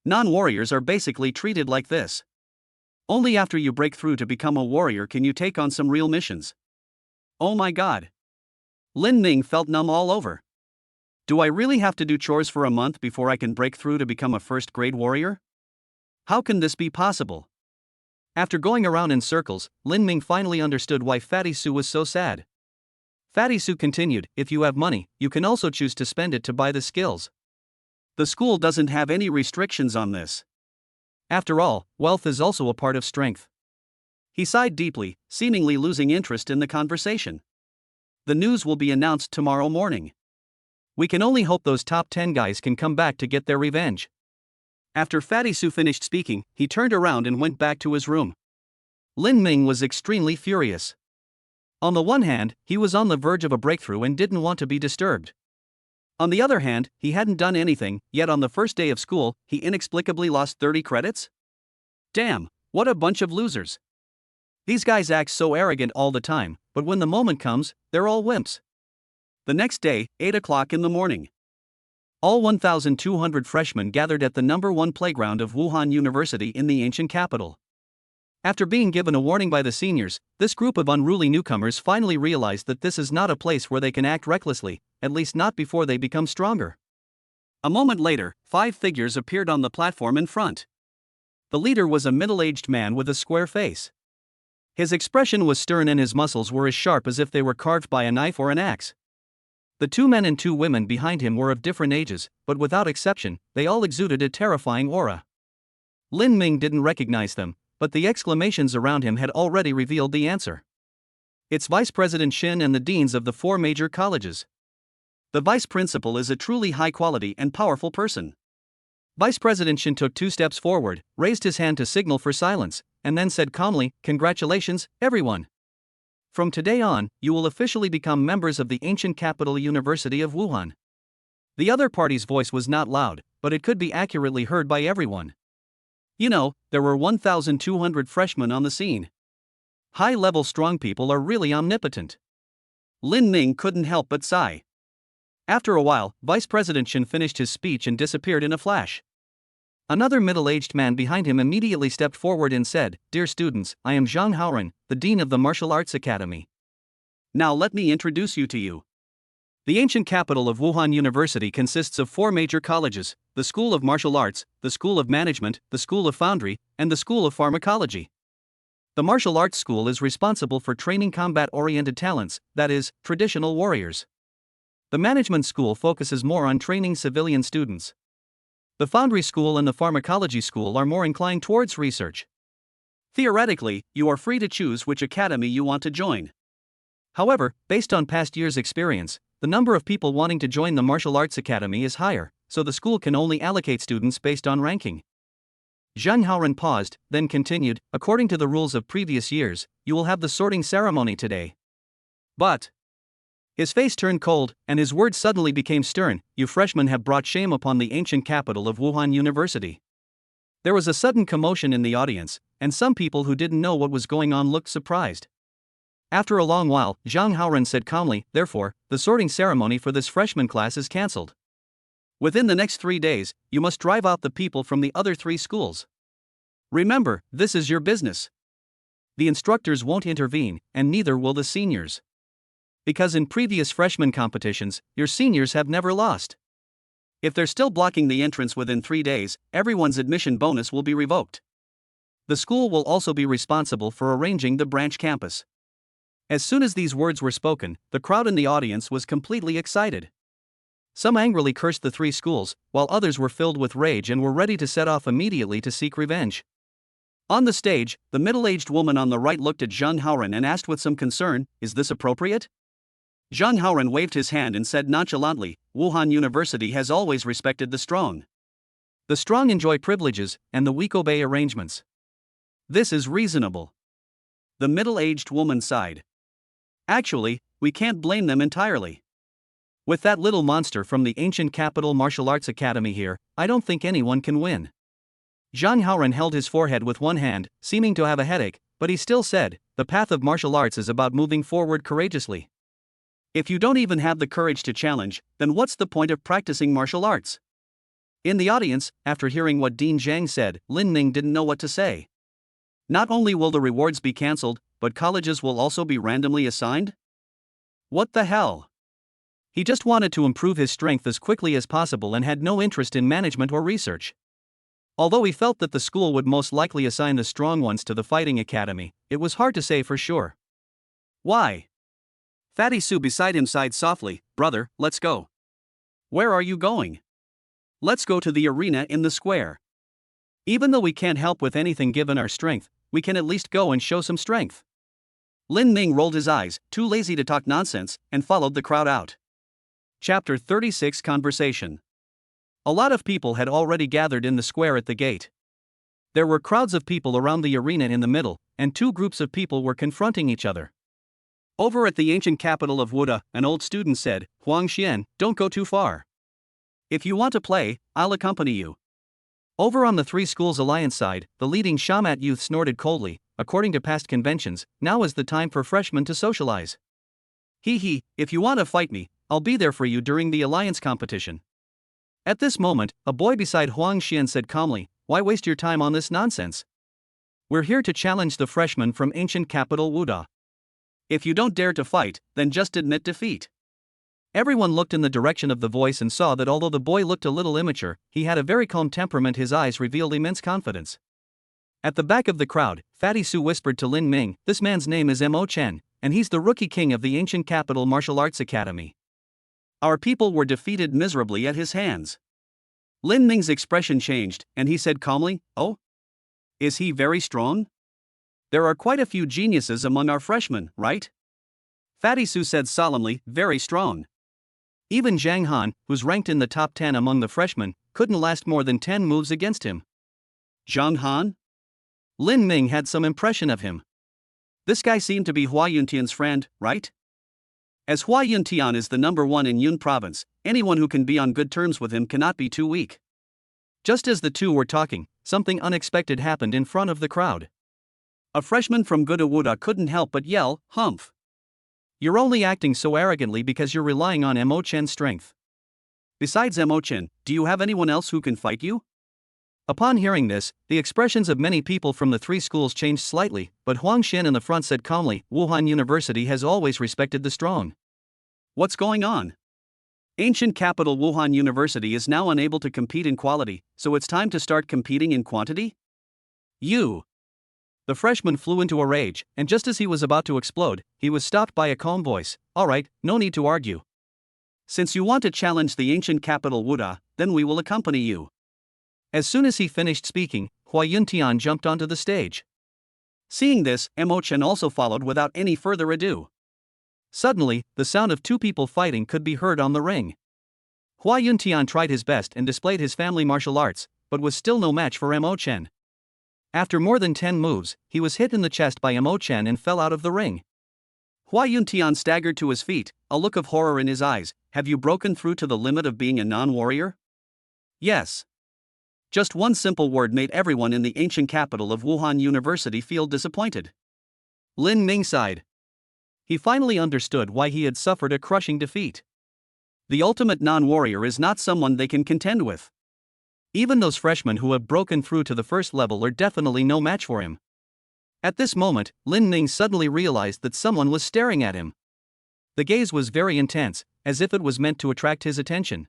Non-warriors are basically treated like this. Only after you break through to become a warrior can you take on some real missions. Oh my god. Lin Ming felt numb all over. Do I really have to do chores for a month before I can break through to become a first-grade warrior? How can this be possible? After going around in circles, Lin Ming finally understood why Fatty Su was so sad. Fatty Su continued, if you have money, you can also choose to spend it to buy the skills. The school doesn't have any restrictions on this. After all, wealth is also a part of strength. He sighed deeply, seemingly losing interest in the conversation. The news will be announced tomorrow morning. We can only hope those top 10 guys can come back to get their revenge. After Fatty Su finished speaking, he turned around and went back to his room. Lin Ming was extremely furious. On the one hand, he was on the verge of a breakthrough and didn't want to be disturbed. On the other hand, he hadn't done anything, yet on the first day of school, he inexplicably lost 30 credits? Damn, what a bunch of losers. These guys act so arrogant all the time, but when the moment comes, they're all wimps. The next day, 8 o'clock in the morning. All 1,200 freshmen gathered at the #1 playground of Wuhan University in the ancient capital. After being given a warning by the seniors, this group of unruly newcomers finally realized that this is not a place where they can act recklessly, at least not before they become stronger. A moment later, 5 figures appeared on the platform in front. The leader was a middle-aged man with a square face. His expression was stern and his muscles were as sharp as if they were carved by a knife or an axe. The 2 men and 2 women behind him were of different ages, but without exception, they all exuded a terrifying aura. Lin Ming didn't recognize them, but the exclamations around him had already revealed the answer. It's Vice President Shin and the deans of the 4 major colleges. The vice principal is a truly high-quality and powerful person. Vice President Shin took 2 steps forward, raised his hand to signal for silence, and then said calmly, congratulations, everyone. From today on, you will officially become members of the ancient capital University of Wuhan. The other party's voice was not loud, but it could be accurately heard by everyone. You know, there were 1,200 freshmen on the scene. High-level strong people are really omnipotent. Lin Ming couldn't help but sigh. After a while, Vice President Shin finished his speech and disappeared in a flash. Another middle-aged man behind him immediately stepped forward and said, Dear students, I am Zhang Haoren, the Dean of the Martial Arts Academy. Now let me introduce you to you. The ancient capital of Wuhan University consists of 4 major colleges, the School of Martial Arts, the School of Management, the School of Foundry, and the School of Pharmacology. The Martial Arts School is responsible for training combat-oriented talents, that is, traditional warriors. The Management School focuses more on training civilian students. The Foundry School and the Pharmacology School are more inclined towards research. Theoretically, you are free to choose which academy you want to join. However, based on past years' experience, the number of people wanting to join the martial arts academy is higher, so the school can only allocate students based on ranking. Zhang Haoren paused, then continued, according to the rules of previous years, you will have the sorting ceremony today. But his face turned cold, and his words suddenly became stern. You freshmen have brought shame upon the ancient capital of Wuhan University. There was a sudden commotion in the audience, and some people who didn't know what was going on looked surprised. After a long while, Zhang Haoren said calmly, therefore, the sorting ceremony for this freshman class is cancelled. Within the next 3 days, you must drive out the people from the other 3 schools. Remember, this is your business. The instructors won't intervene, and neither will the seniors. Because in previous freshman competitions, your seniors have never lost. If they're still blocking the entrance within 3 days, everyone's admission bonus will be revoked. The school will also be responsible for arranging the branch campus. As soon as these words were spoken, the crowd in the audience was completely excited. Some angrily cursed the 3 schools, while others were filled with rage and were ready to set off immediately to seek revenge. On the stage, the middle-aged woman on the right looked at Zhang Haoren and asked with some concern, is this appropriate? Zhang Haoren waved his hand and said nonchalantly, Wuhan University has always respected the strong. The strong enjoy privileges, and the weak obey arrangements. This is reasonable. The middle-aged woman sighed. Actually, we can't blame them entirely. With that little monster from the ancient capital martial arts academy here, I don't think anyone can win. Zhang Haoren held his forehead with one hand, seeming to have a headache, but he still said, the path of martial arts is about moving forward courageously. If you don't even have the courage to challenge, then what's the point of practicing martial arts? In the audience, after hearing what Dean Zhang said, Lin Ming didn't know what to say. Not only will the rewards be cancelled, but colleges will also be randomly assigned? What the hell? He just wanted to improve his strength as quickly as possible and had no interest in management or research. Although he felt that the school would most likely assign the strong ones to the fighting academy, it was hard to say for sure. Why? Fatty Sue beside him sighed softly, brother, let's go. Where are you going? Let's go to the arena in the square. Even though we can't help with anything given our strength, we can at least go and show some strength. Lin Ming rolled his eyes, too lazy to talk nonsense, and followed the crowd out. Chapter 36 Conversation. A lot of people had already gathered in the square at the gate. There were crowds of people around the arena in the middle, and 2 groups of people were confronting each other. Over at the ancient capital of Wuda, an old student said, Huang Xian, don't go too far. If you want to play, I'll accompany you. Over on the 3 schools alliance side, the leading Shamat youth snorted coldly, according to past conventions, now is the time for freshmen to socialize. Hee, if you want to fight me, I'll be there for you during the alliance competition. At this moment, a boy beside Huang Xian said calmly, why waste your time on this nonsense? We're here to challenge the freshmen from ancient capital Wuda. If you don't dare to fight, then just admit defeat. Everyone looked in the direction of the voice and saw that although the boy looked a little immature, he had a very calm temperament. His eyes revealed immense confidence. At the back of the crowd, Fatty Sue whispered to Lin Ming, this man's name is Mo Chen, and he's the rookie king of the ancient capital martial arts academy. Our people were defeated miserably at his hands. Lin Ming's expression changed, and he said calmly, oh? Is he very strong? There are quite a few geniuses among our freshmen, right? Fatty Sue said solemnly, very strong. Even Zhang Han, who's ranked in the top 10 among the freshmen, couldn't last more than 10 moves against him. Zhang Han? Lin Ming had some impression of him. This guy seemed to be Hua Yuntian's friend, right? As Hua Yuntian is the number 1 in Yun province, anyone who can be on good terms with him cannot be too weak. Just as the 2 were talking, something unexpected happened in front of the crowd. A freshman from Gudawuda couldn't help but yell, humph. You're only acting so arrogantly because you're relying on Mo Chen's strength. Besides Mo Chen, do you have anyone else who can fight you? Upon hearing this, the expressions of many people from the 3 schools changed slightly, but Huang Xian in the front said calmly, Wuhan University has always respected the strong. What's going on? Ancient capital Wuhan University is now unable to compete in quality, so it's time to start competing in quantity? You! The freshman flew into a rage, and just as he was about to explode, he was stopped by a calm voice. Alright, no need to argue. Since you want to challenge the ancient capital Wuda, then we will accompany you. As soon as he finished speaking, Hua Yuntian jumped onto the stage. Seeing this, Mo Chen also followed without any further ado. Suddenly, the sound of two people fighting could be heard on the ring. Hua Yuntian tried his best and displayed his family martial arts, but was still no match for Mo Chen. After more than 10 moves, he was hit in the chest by Mo Chen and fell out of the ring. Hua Yuntian staggered to his feet, a look of horror in his eyes. Have you broken through to the limit of being a non-warrior? Yes. Just one simple word made everyone in the ancient capital of Wuhan University feel disappointed. Lin Ming sighed. He finally understood why he had suffered a crushing defeat. The ultimate non-warrior is not someone they can contend with. Even those freshmen who have broken through to the first level are definitely no match for him. At this moment, Lin Ming suddenly realized that someone was staring at him. The gaze was very intense, as if it was meant to attract his attention.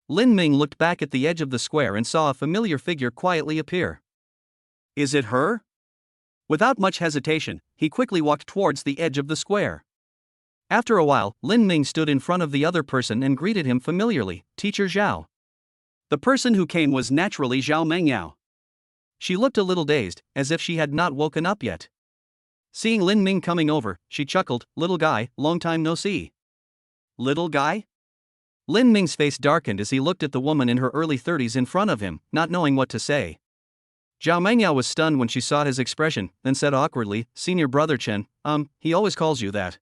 Lin Ming looked back at the edge of the square and saw a familiar figure quietly appear. Is it her? Without much hesitation, he quickly walked towards the edge of the square. After a while, Lin Ming stood in front of the other person and greeted him familiarly, Teacher Zhao. The person who came was naturally Zhao Mengyao. She looked a little dazed, as if she had not woken up yet. Seeing Lin Ming coming over, she chuckled, "Little guy, long time no see." Little guy? Lin Ming's face darkened as he looked at the woman in her early 30s in front of him, not knowing what to say. Zhao Mengyao was stunned when she saw his expression, then said awkwardly, "Senior brother Chen, he always calls you that."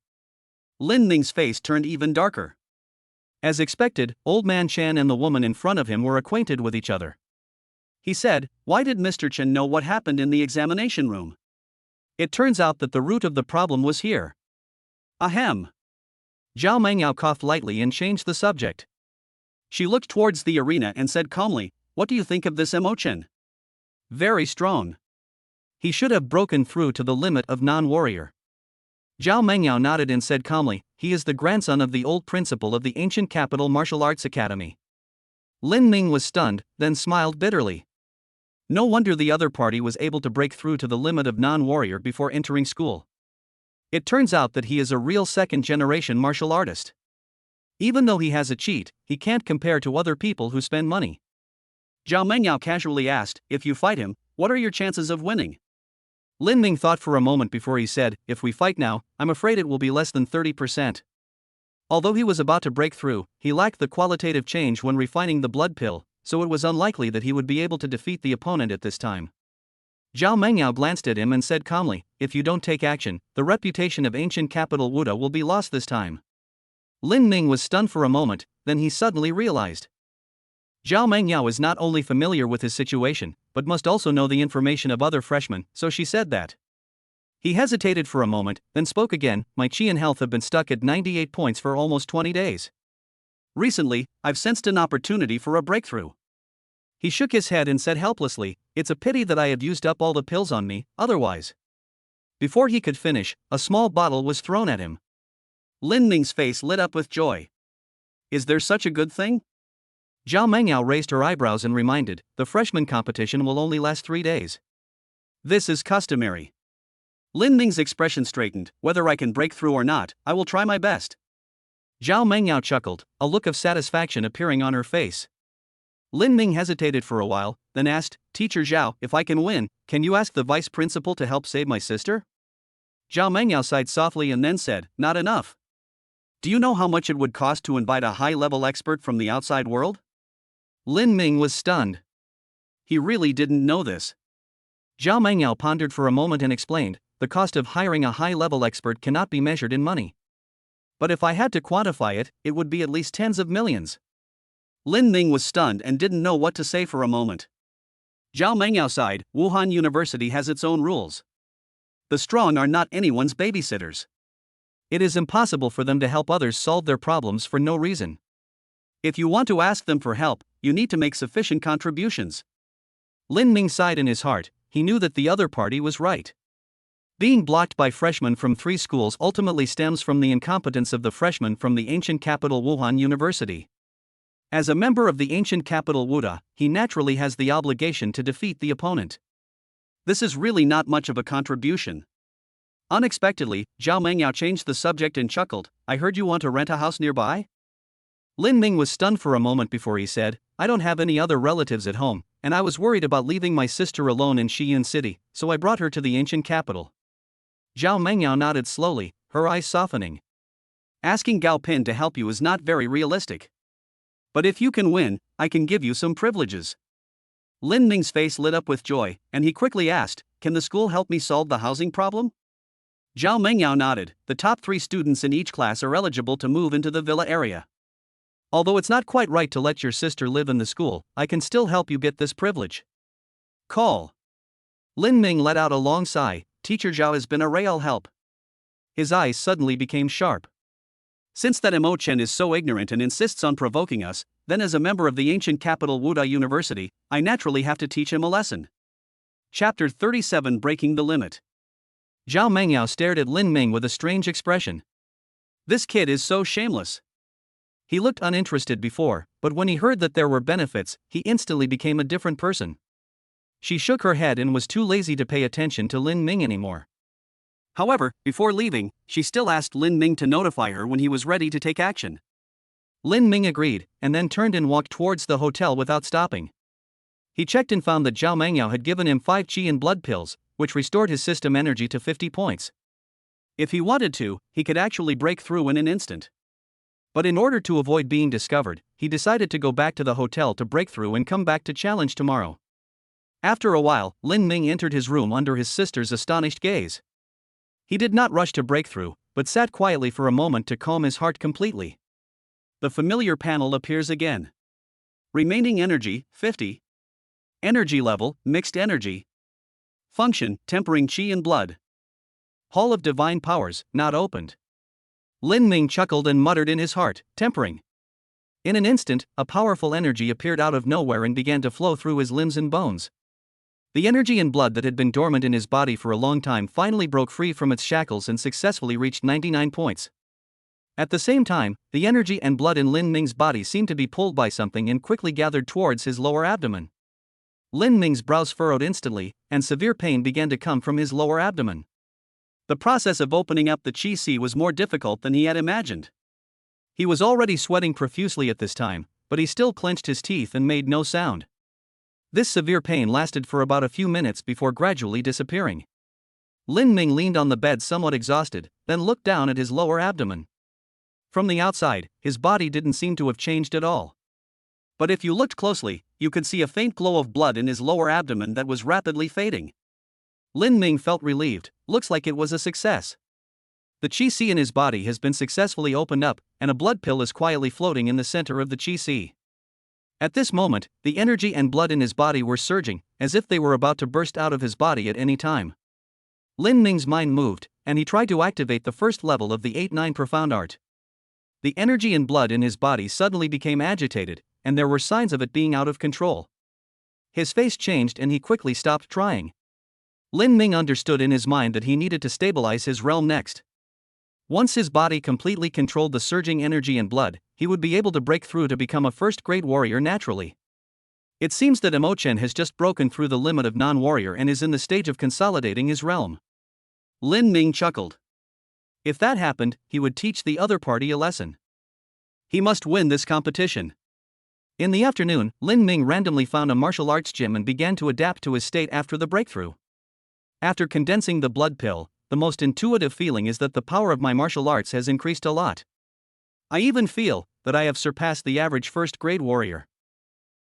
Lin Ming's face turned even darker. As expected, Old Man Chen and the woman in front of him were acquainted with each other. He said, "Why did Mr. Chen know what happened in the examination room? It turns out that the root of the problem was here." Ahem. Zhao Mengyao coughed lightly and changed the subject. She looked towards the arena and said calmly, "What do you think of this Mo Chen? Very strong. He should have broken through to the limit of non-warrior." Zhao Mengyao nodded and said calmly, "He is the grandson of the old principal of the ancient capital martial arts academy." Lin Ming was stunned, then smiled bitterly. No wonder the other party was able to break through to the limit of non-warrior before entering school. It turns out that he is a real second-generation martial artist. Even though he has a cheat, he can't compare to other people who spend money. Zhao Mengyao casually asked, "If you fight him, what are your chances of winning?" Lin Ming thought for a moment before he said, "If we fight now, I'm afraid it will be less than 30%. Although he was about to break through, he lacked the qualitative change when refining the blood pill, so it was unlikely that he would be able to defeat the opponent at this time. Zhao Mengyao glanced at him and said calmly, "If you don't take action, the reputation of ancient capital Wuda will be lost this time." Lin Ming was stunned for a moment, then he suddenly realized. Zhao Mengyao is not only familiar with his situation, but must also know the information of other freshmen, so she said that. He hesitated for a moment, then spoke again, "My chi and health have been stuck at 98 points for almost 20 days. Recently, I've sensed an opportunity for a breakthrough." He shook his head and said helplessly, "It's a pity that I have used up all the pills on me, otherwise." Before he could finish, a small bottle was thrown at him. Lin Ming's face lit up with joy. "Is there such a good thing?" Zhao Mengyao raised her eyebrows and reminded, "The freshman competition will only last 3 days. This is customary." Lin Ming's expression straightened, "Whether I can break through or not, I will try my best." Zhao Mengyao chuckled, a look of satisfaction appearing on her face. Lin Ming hesitated for a while, then asked, "Teacher Zhao, if I can win, can you ask the vice principal to help save my sister?" Zhao Mengyao sighed softly and then said, "Not enough. Do you know how much it would cost to invite a high-level expert from the outside world?" Lin Ming was stunned. He really didn't know this. Zhao Mengyao pondered for a moment and explained, "The cost of hiring a high-level expert cannot be measured in money. But if I had to quantify it, it would be at least tens of millions." Lin Ming was stunned and didn't know what to say for a moment. Zhao Mengyao sighed, "Wuhan University has its own rules. The strong are not anyone's babysitters. It is impossible for them to help others solve their problems for no reason. If you want to ask them for help, you need to make sufficient contributions." Lin Ming sighed in his heart. He knew that the other party was right. Being blocked by freshmen from 3 schools ultimately stems from the incompetence of the freshmen from the ancient capital Wuhan University. As a member of the ancient capital Wuda, he naturally has the obligation to defeat the opponent. This is really not much of a contribution. Unexpectedly, Zhao Mengyao changed the subject and chuckled, "I heard you want to rent a house nearby?" Lin Ming was stunned for a moment before he said, "I don't have any other relatives at home, and I was worried about leaving my sister alone in Shiyun City, so I brought her to the ancient capital. Zhao Mengyao nodded slowly, her eyes softening. Asking Gao Pin to help you is not very realistic. But if you can win, I can give you some privileges. Lin Ming's face lit up with joy, and he quickly asked, can the school help me solve the housing problem? Zhao Mengyao nodded. The top 3 students in each class are eligible to move into the villa area. Although it's not quite right to let your sister live in the school, I can still help you get this privilege. Call. Lin Ming let out a long sigh. Teacher Zhao has been a real help. His eyes suddenly became sharp. Since that Mo Chen is so ignorant and insists on provoking us, then as a member of the ancient capital Wudai University, I naturally have to teach him a lesson. Chapter 37 Breaking the Limit. Zhao Mengyao stared at Lin Ming with a strange expression. This kid is so shameless. He looked uninterested before, but when he heard that there were benefits, he instantly became a different person. She shook her head and was too lazy to pay attention to Lin Ming anymore. However, before leaving, she still asked Lin Ming to notify her when he was ready to take action. Lin Ming agreed, and then turned and walked towards the hotel without stopping. He checked and found that Zhao Mengyao had given him 5 qi and blood pills, which restored his system energy to 50 points. If he wanted to, he could actually break through in an instant. But in order to avoid being discovered, he decided to go back to the hotel to break through and come back to challenge tomorrow. After a while, Lin Ming entered his room under his sister's astonished gaze. He did not rush to break through, but sat quietly for a moment to calm his heart completely. The familiar panel appears again. Remaining energy, 50. Energy level, mixed energy. Function, tempering qi and blood. Hall of Divine Powers, not opened. Lin Ming chuckled and muttered in his heart, tempering. In an instant, a powerful energy appeared out of nowhere and began to flow through his limbs and bones. The energy and blood that had been dormant in his body for a long time finally broke free from its shackles and successfully reached 99 points. At the same time, the energy and blood in Lin Ming's body seemed to be pulled by something and quickly gathered towards his lower abdomen. Lin Ming's brows furrowed instantly, and severe pain began to come from his lower abdomen. The process of opening up the Qi Si was more difficult than he had imagined. He was already sweating profusely at this time, but he still clenched his teeth and made no sound. This severe pain lasted for about a few minutes before gradually disappearing. Lin Ming leaned on the bed somewhat exhausted, then looked down at his lower abdomen. From the outside, his body didn't seem to have changed at all. But if you looked closely, you could see a faint glow of blood in his lower abdomen that was rapidly fading. Lin Ming felt relieved. Looks like it was a success. The Qi Si in his body has been successfully opened up, and a blood pill is quietly floating in the center of the Qi Si. At this moment, the energy and blood in his body were surging, as if they were about to burst out of his body at any time. Lin Ming's mind moved, and he tried to activate the first level of the 8-9 Profound Art. The energy and blood in his body suddenly became agitated, and there were signs of it being out of control. His face changed and he quickly stopped trying. Lin Ming understood in his mind that he needed to stabilize his realm next. Once his body completely controlled the surging energy and blood, he would be able to break through to become a first-grade warrior naturally. It seems that Mo Chen has just broken through the limit of non-warrior and is in the stage of consolidating his realm. Lin Ming chuckled. If that happened, he would teach the other party a lesson. He must win this competition. In the afternoon, Lin Ming randomly found a martial arts gym and began to adapt to his state after the breakthrough. After condensing the blood pill, the most intuitive feeling is that the power of my martial arts has increased a lot. I even feel that I have surpassed the average first-grade warrior.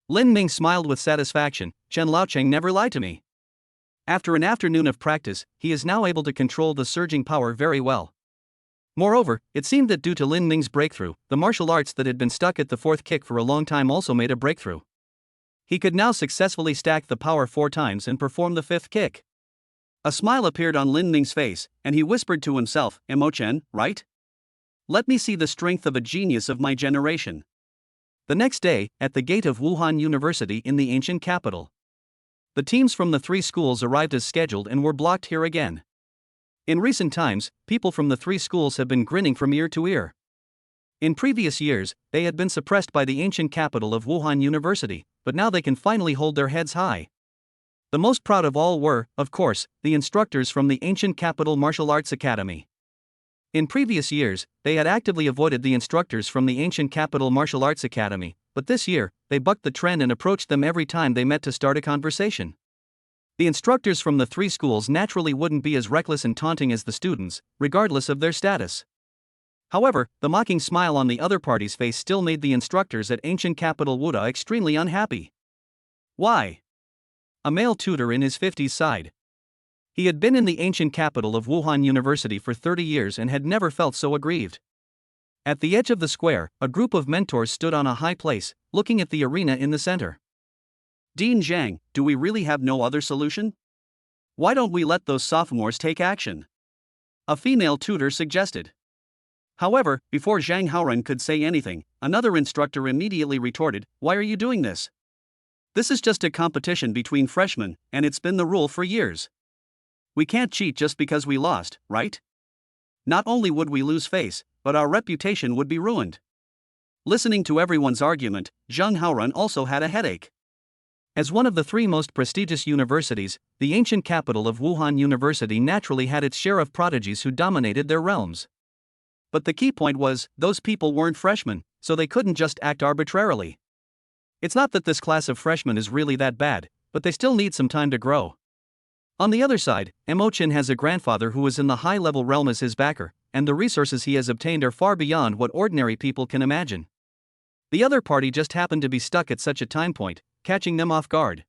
Lin Ming smiled with satisfaction. Chen Laocheng never lied to me. After an afternoon of practice, he is now able to control the surging power very well. Moreover, it seemed that due to Lin Ming's breakthrough, the martial arts that had been stuck at the 4th kick for a long time also made a breakthrough. He could now successfully stack the power 4 times and perform the 5th kick. A smile appeared on Lin Ming's face, and he whispered to himself, Mo Chen, right? Let me see the strength of a genius of my generation. The next day, at the gate of Wuhan University in the ancient capital, the teams from the 3 schools arrived as scheduled and were blocked here again. In recent times, people from the 3 schools have been grinning from ear to ear. In previous years, they had been suppressed by the ancient capital of Wuhan University, but now they can finally hold their heads high. The most proud of all were, of course, the instructors from the ancient capital Martial Arts Academy. In previous years, they had actively avoided the instructors from the ancient capital Martial Arts Academy, but this year, they bucked the trend and approached them every time they met to start a conversation. The instructors from the three schools naturally wouldn't be as reckless and taunting as the students, regardless of their status. However, the mocking smile on the other party's face still made the instructors at ancient capital Wuda extremely unhappy. Why? A male tutor in his 50s sighed. He had been in the ancient capital of Wuhan University for 30 years and had never felt so aggrieved. At the edge of the square, a group of mentors stood on a high place, looking at the arena in the center. Dean Zhang, do we really have no other solution? Why don't we let those sophomores take action? A female tutor suggested. However, before Zhang Haoren could say anything, another instructor immediately retorted, "Why are you doing this? This is just a competition between freshmen, and it's been the rule for years. We can't cheat just because we lost, right? Not only would we lose face, but our reputation would be ruined." Listening to everyone's argument, Zhang Haoren also had a headache. As one of the three most prestigious universities, the ancient capital of Wuhan University naturally had its share of prodigies who dominated their realms. But the key point was, those people weren't freshmen, so they couldn't just act arbitrarily. It's not that this class of freshmen is really that bad, but they still need some time to grow. On the other side, Mo Chen has a grandfather who is in the high-level realm as his backer, and the resources he has obtained are far beyond what ordinary people can imagine. The other party just happened to be stuck at such a time point, catching them off guard.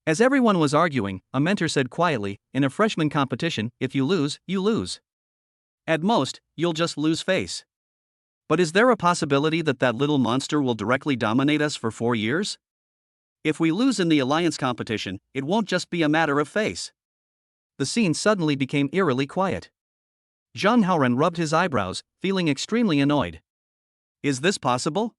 As everyone was arguing, a mentor said quietly, "In a freshman competition, if you lose, you lose. At most, you'll just lose face. But is there a possibility that that little monster will directly dominate us for 4 years? If we lose in the alliance competition, it won't just be a matter of face." The scene suddenly became eerily quiet. Zhang Haoren rubbed his eyebrows, feeling extremely annoyed. Is this possible?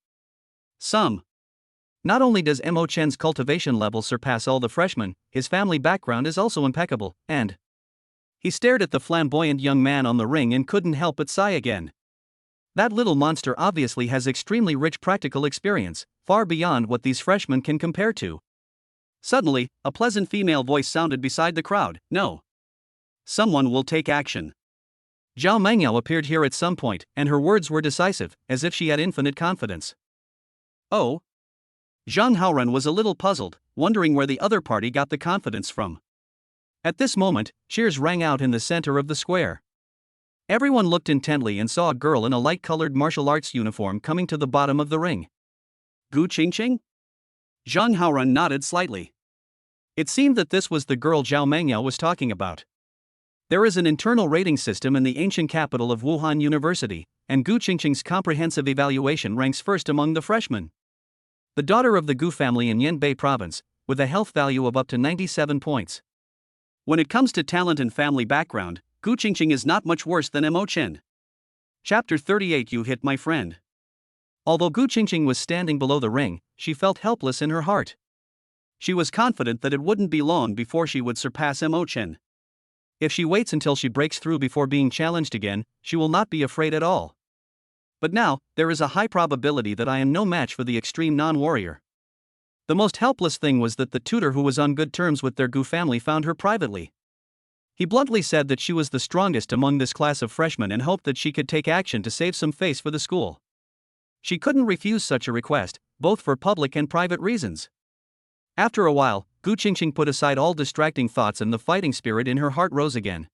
Not only does Mo Chen's cultivation level surpass all the freshmen, his family background is also impeccable, and... He stared at the flamboyant young man on the ring and couldn't help but sigh again. That little monster obviously has extremely rich practical experience, far beyond what these freshmen can compare to. Suddenly, a pleasant female voice sounded beside the crowd, "No. Someone will take action." Zhao Mengyao appeared here at some point, and her words were decisive, as if she had infinite confidence. Oh? Zhang Haoren was a little puzzled, wondering where the other party got the confidence from. At this moment, cheers rang out in the center of the square. Everyone looked intently and saw a girl in a light-colored martial arts uniform coming to the bottom of the ring. Gu Qingqing? Zhang Haoren nodded slightly. It seemed that this was the girl Zhao Mengyao was talking about. There is an internal rating system in the ancient capital of Wuhan University, and Gu Qingqing's comprehensive evaluation ranks first among the freshmen. The daughter of the Gu family in Yanbei province, with a health value of up to 97 points. When it comes to talent and family background, Gu Qingqing is not much worse than Mo Chen. Chapter 38. You hit my friend. Although Gu Qingqing was standing below the ring, she felt helpless in her heart. She was confident that it wouldn't be long before she would surpass Mo Chen. If she waits until she breaks through before being challenged again, she will not be afraid at all. But now, there is a high probability that I am no match for the extreme non-warrior. The most helpless thing was that the tutor who was on good terms with their Gu family found her privately. He bluntly said that she was the strongest among this class of freshmen and hoped that she could take action to save some face for the school. She couldn't refuse such a request, both for public and private reasons. After a while, Gu Qingqing put aside all distracting thoughts and the fighting spirit in her heart rose again.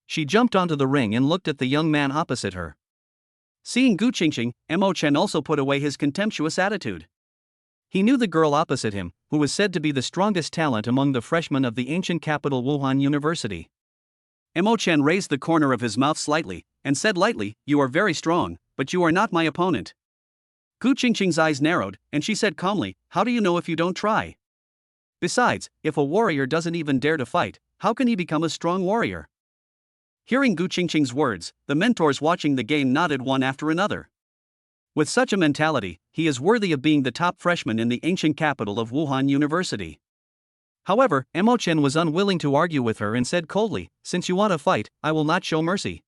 She jumped onto the ring and looked at the young man opposite her. Seeing Gu Qingqing, Mo Chen also put away his contemptuous attitude. He knew the girl opposite him, who was said to be the strongest talent among the freshmen of the ancient capital Wuhan University. Mo Chen raised the corner of his mouth slightly, and said lightly, "You are very strong, but you are not my opponent." Gu Qingqing's eyes narrowed, and she said calmly, "How do you know if you don't try? Besides, if a warrior doesn't even dare to fight, how can he become a strong warrior?" Hearing Gu Qingqing's words, the mentors watching the game nodded one after another. With such a mentality, he is worthy of being the top freshman in the ancient capital of Wuhan University. However, Mo Chen was unwilling to argue with her and said coldly, "Since you want to fight, I will not show mercy."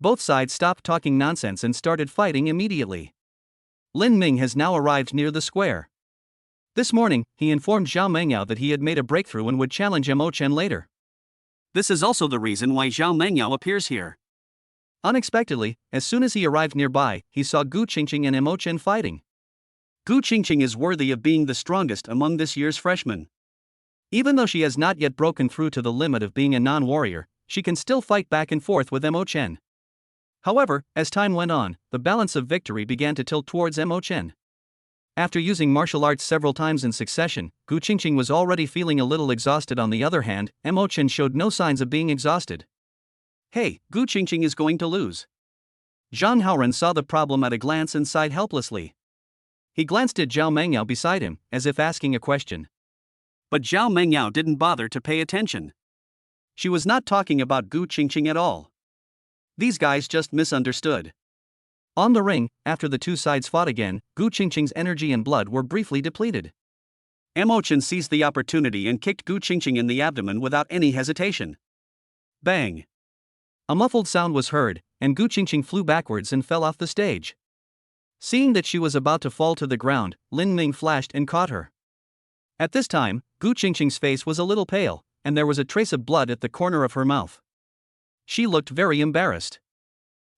Both sides stopped talking nonsense and started fighting immediately. Lin Ming has now arrived near the square. This morning, he informed Zhao Mengyao that he had made a breakthrough and would challenge Mo Chen later. This is also the reason why Zhao Mengyao appears here. Unexpectedly, as soon as he arrived nearby, he saw Gu Qingqing and Mo Chen fighting. Gu Qingqing is worthy of being the strongest among this year's freshmen. Even though she has not yet broken through to the limit of being a non-warrior, she can still fight back and forth with Mo Chen. However, as time went on, the balance of victory began to tilt towards Mo Chen. After using martial arts several times in succession, Gu Qingqing was already feeling a little exhausted. On the other hand, Mo Chen showed no signs of being exhausted. Hey, Gu Qingqing is going to lose. Zhang Haoran saw the problem at a glance and sighed helplessly. He glanced at Zhao Mengyao beside him, as if asking a question. But Zhao Mengyao didn't bother to pay attention. She was not talking about Gu Qingqing at all. These guys just misunderstood. On the ring, after the two sides fought again, Gu Qingqing's energy and blood were briefly depleted. Mo Chen seized the opportunity and kicked Gu Qingqing in the abdomen without any hesitation. Bang! A muffled sound was heard, and Gu Qingqing flew backwards and fell off the stage. Seeing that she was about to fall to the ground, Lin Ming flashed and caught her. At this time, Gu Qingqing's face was a little pale, and there was a trace of blood at the corner of her mouth. She looked very embarrassed.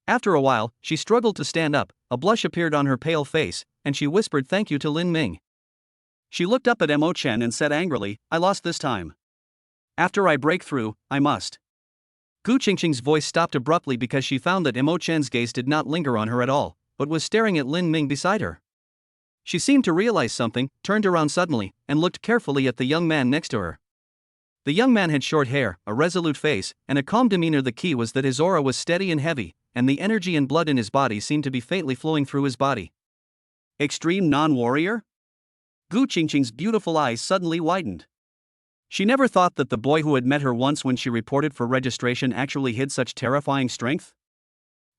After a while, she struggled to stand up, a blush appeared on her pale face, and she whispered thank you to Lin Ming. She looked up at Mo Chen and said angrily, I lost this time. After I break through, I must. Gu Qingqing's voice stopped abruptly because she found that Mo Chen's gaze did not linger on her at all, but was staring at Lin Ming beside her. She seemed to realize something, turned around suddenly, and looked carefully at the young man next to her. The young man had short hair, a resolute face, and a calm demeanor. The key was that his aura was steady and heavy, and the energy and blood in his body seemed to be faintly flowing through his body. Extreme non-warrior? Gu Qingqing's beautiful eyes suddenly widened. She never thought that the boy who had met her once when she reported for registration actually hid such terrifying strength.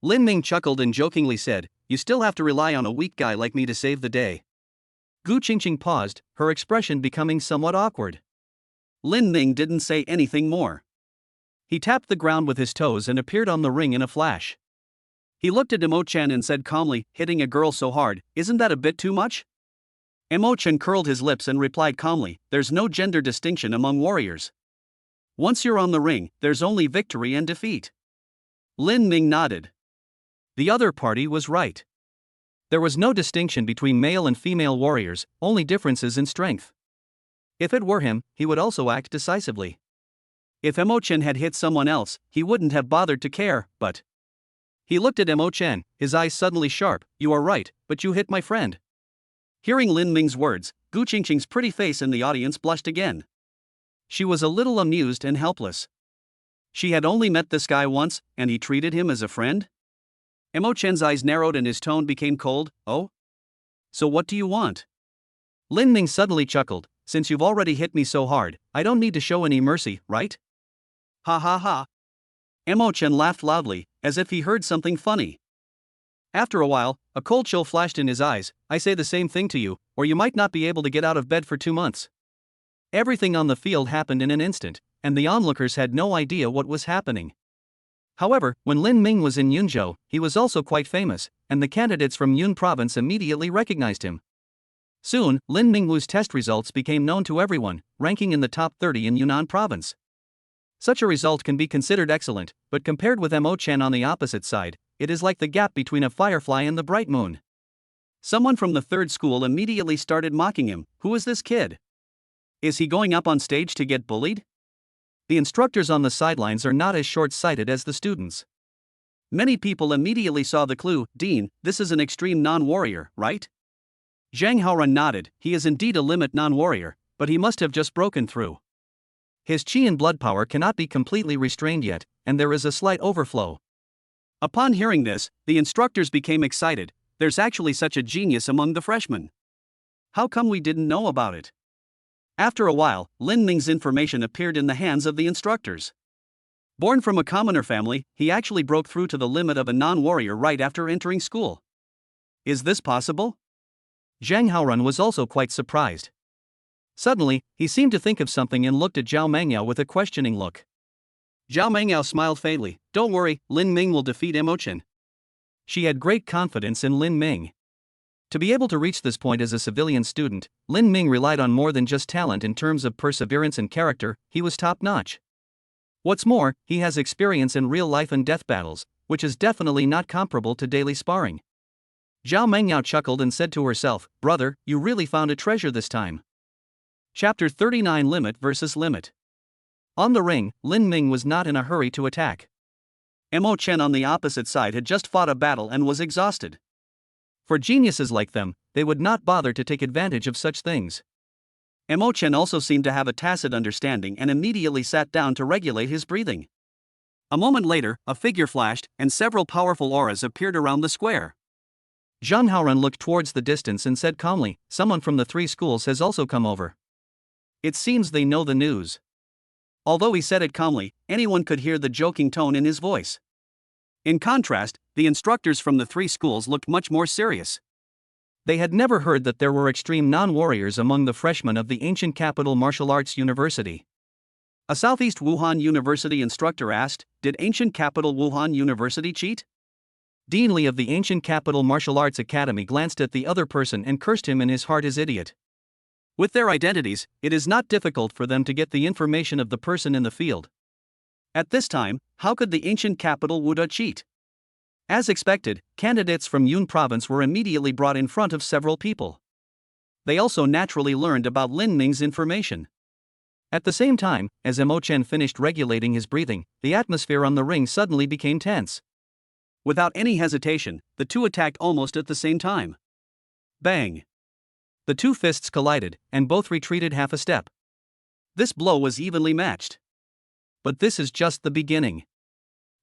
Lin Ming chuckled and jokingly said, you still have to rely on a weak guy like me to save the day. Gu Qingqing paused, her expression becoming somewhat awkward. Lin Ming didn't say anything more. He tapped the ground with his toes and appeared on the ring in a flash. He looked at Mo Chen and said calmly, hitting a girl so hard, isn't that a bit too much? Mo Chen curled his lips and replied calmly, there's no gender distinction among warriors. Once you're on the ring, there's only victory and defeat. Lin Ming nodded. The other party was right. There was no distinction between male and female warriors, only differences in strength. If it were him, he would also act decisively. If Mo Chen had hit someone else, he wouldn't have bothered to care, but... He looked at Mo Chen, his eyes suddenly sharp, you are right, but you hit my friend. Hearing Lin Ming's words, Gu Qingqing's pretty face in the audience blushed again. She was a little amused and helpless. She had only met this guy once, and he treated him as a friend? Mo Chen's eyes narrowed and his tone became cold, oh? So what do you want? Lin Ming suddenly chuckled, since you've already hit me so hard, I don't need to show any mercy, right? Ha ha ha. Mo Chen laughed loudly, as if he heard something funny. After a while, a cold chill flashed in his eyes, I say the same thing to you, or you might not be able to get out of bed for 2 months. Everything on the field happened in an instant, and the onlookers had no idea what was happening. However, when Lin Ming was in Yunzhou, he was also quite famous, and the candidates from Yun province immediately recognized him. Soon, Lin Mingwu's test results became known to everyone, ranking in the top 30 in Yunnan province. Such a result can be considered excellent, but compared with Mo Chen on the opposite side, it is like the gap between a firefly and the bright moon. Someone from the third school immediately started mocking him, who is this kid? Is he going up on stage to get bullied? The instructors on the sidelines are not as short-sighted as the students. Many people immediately saw the clue, Dean, this is an extreme non-warrior, right? Zhang Haoran nodded, he is indeed a limit non-warrior, but he must have just broken through. His qi and blood power cannot be completely restrained yet, and there is a slight overflow. Upon hearing this, the instructors became excited, there's actually such a genius among the freshmen. How come we didn't know about it? After a while, Lin Ming's information appeared in the hands of the instructors. Born from a commoner family, he actually broke through to the limit of a non-warrior right after entering school. Is this possible? Zhang Haoran was also quite surprised. Suddenly, he seemed to think of something and looked at Zhao Mengyao with a questioning look. Zhao Mengyao smiled faintly, don't worry, Lin Ming will defeat Mo Chen. She had great confidence in Lin Ming. To be able to reach this point as a civilian student, Lin Ming relied on more than just talent in terms of perseverance and character, he was top-notch. What's more, he has experience in real life and death battles, which is definitely not comparable to daily sparring. Zhao Mengyao chuckled and said to herself, brother, you really found a treasure this time. Chapter 39 Limit vs. Limit. On the ring, Lin Ming was not in a hurry to attack. Mo Chen on the opposite side had just fought a battle and was exhausted. For geniuses like them, they would not bother to take advantage of such things. Mo Chen also seemed to have a tacit understanding and immediately sat down to regulate his breathing. A moment later, a figure flashed, and several powerful auras appeared around the square. Zhang Haoran looked towards the distance and said calmly, "Someone from the three schools has also come over. It seems they know the news." Although he said it calmly, anyone could hear the joking tone in his voice. In contrast, the instructors from the three schools looked much more serious. They had never heard that there were extreme non-warriors among the freshmen of the ancient capital martial arts university. A Southeast Wuhan University instructor asked, "Did ancient capital Wuhan University cheat?" Dean Li of the ancient capital martial arts academy glanced at the other person and cursed him in his heart as idiot. With their identities, it is not difficult for them to get the information of the person in the field. At this time, how could the ancient capital Wuda cheat? As expected, candidates from Yun province were immediately brought in front of several people. They also naturally learned about Lin Ming's information. At the same time, as Mo Chen finished regulating his breathing, the atmosphere on the ring suddenly became tense. Without any hesitation, the two attacked almost at the same time. Bang! The two fists collided, and both retreated half a step. This blow was evenly matched. But this is just the beginning.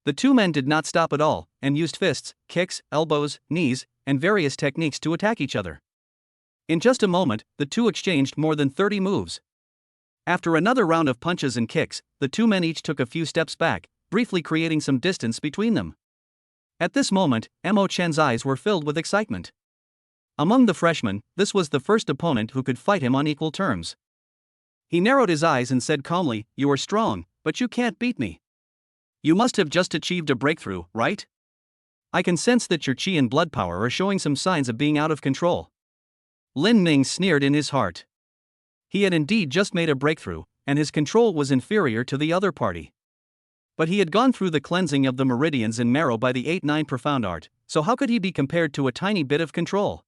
The two men did not stop at all, and used fists, kicks, elbows, knees, and various techniques to attack each other. In just a moment, the two exchanged more than 30 moves. After another round of punches and kicks, the two men each took a few steps back, briefly creating some distance between them. At this moment, Mo Chen's eyes were filled with excitement. Among the freshmen, this was the first opponent who could fight him on equal terms. He narrowed his eyes and said calmly, "You are strong, but you can't beat me. You must have just achieved a breakthrough, right? I can sense that your chi and blood power are showing some signs of being out of control." Lin Ming sneered in his heart. He had indeed just made a breakthrough, and his control was inferior to the other party. But he had gone through the cleansing of the meridians and marrow by the 8-9 profound art, so how could he be compared to a tiny bit of control?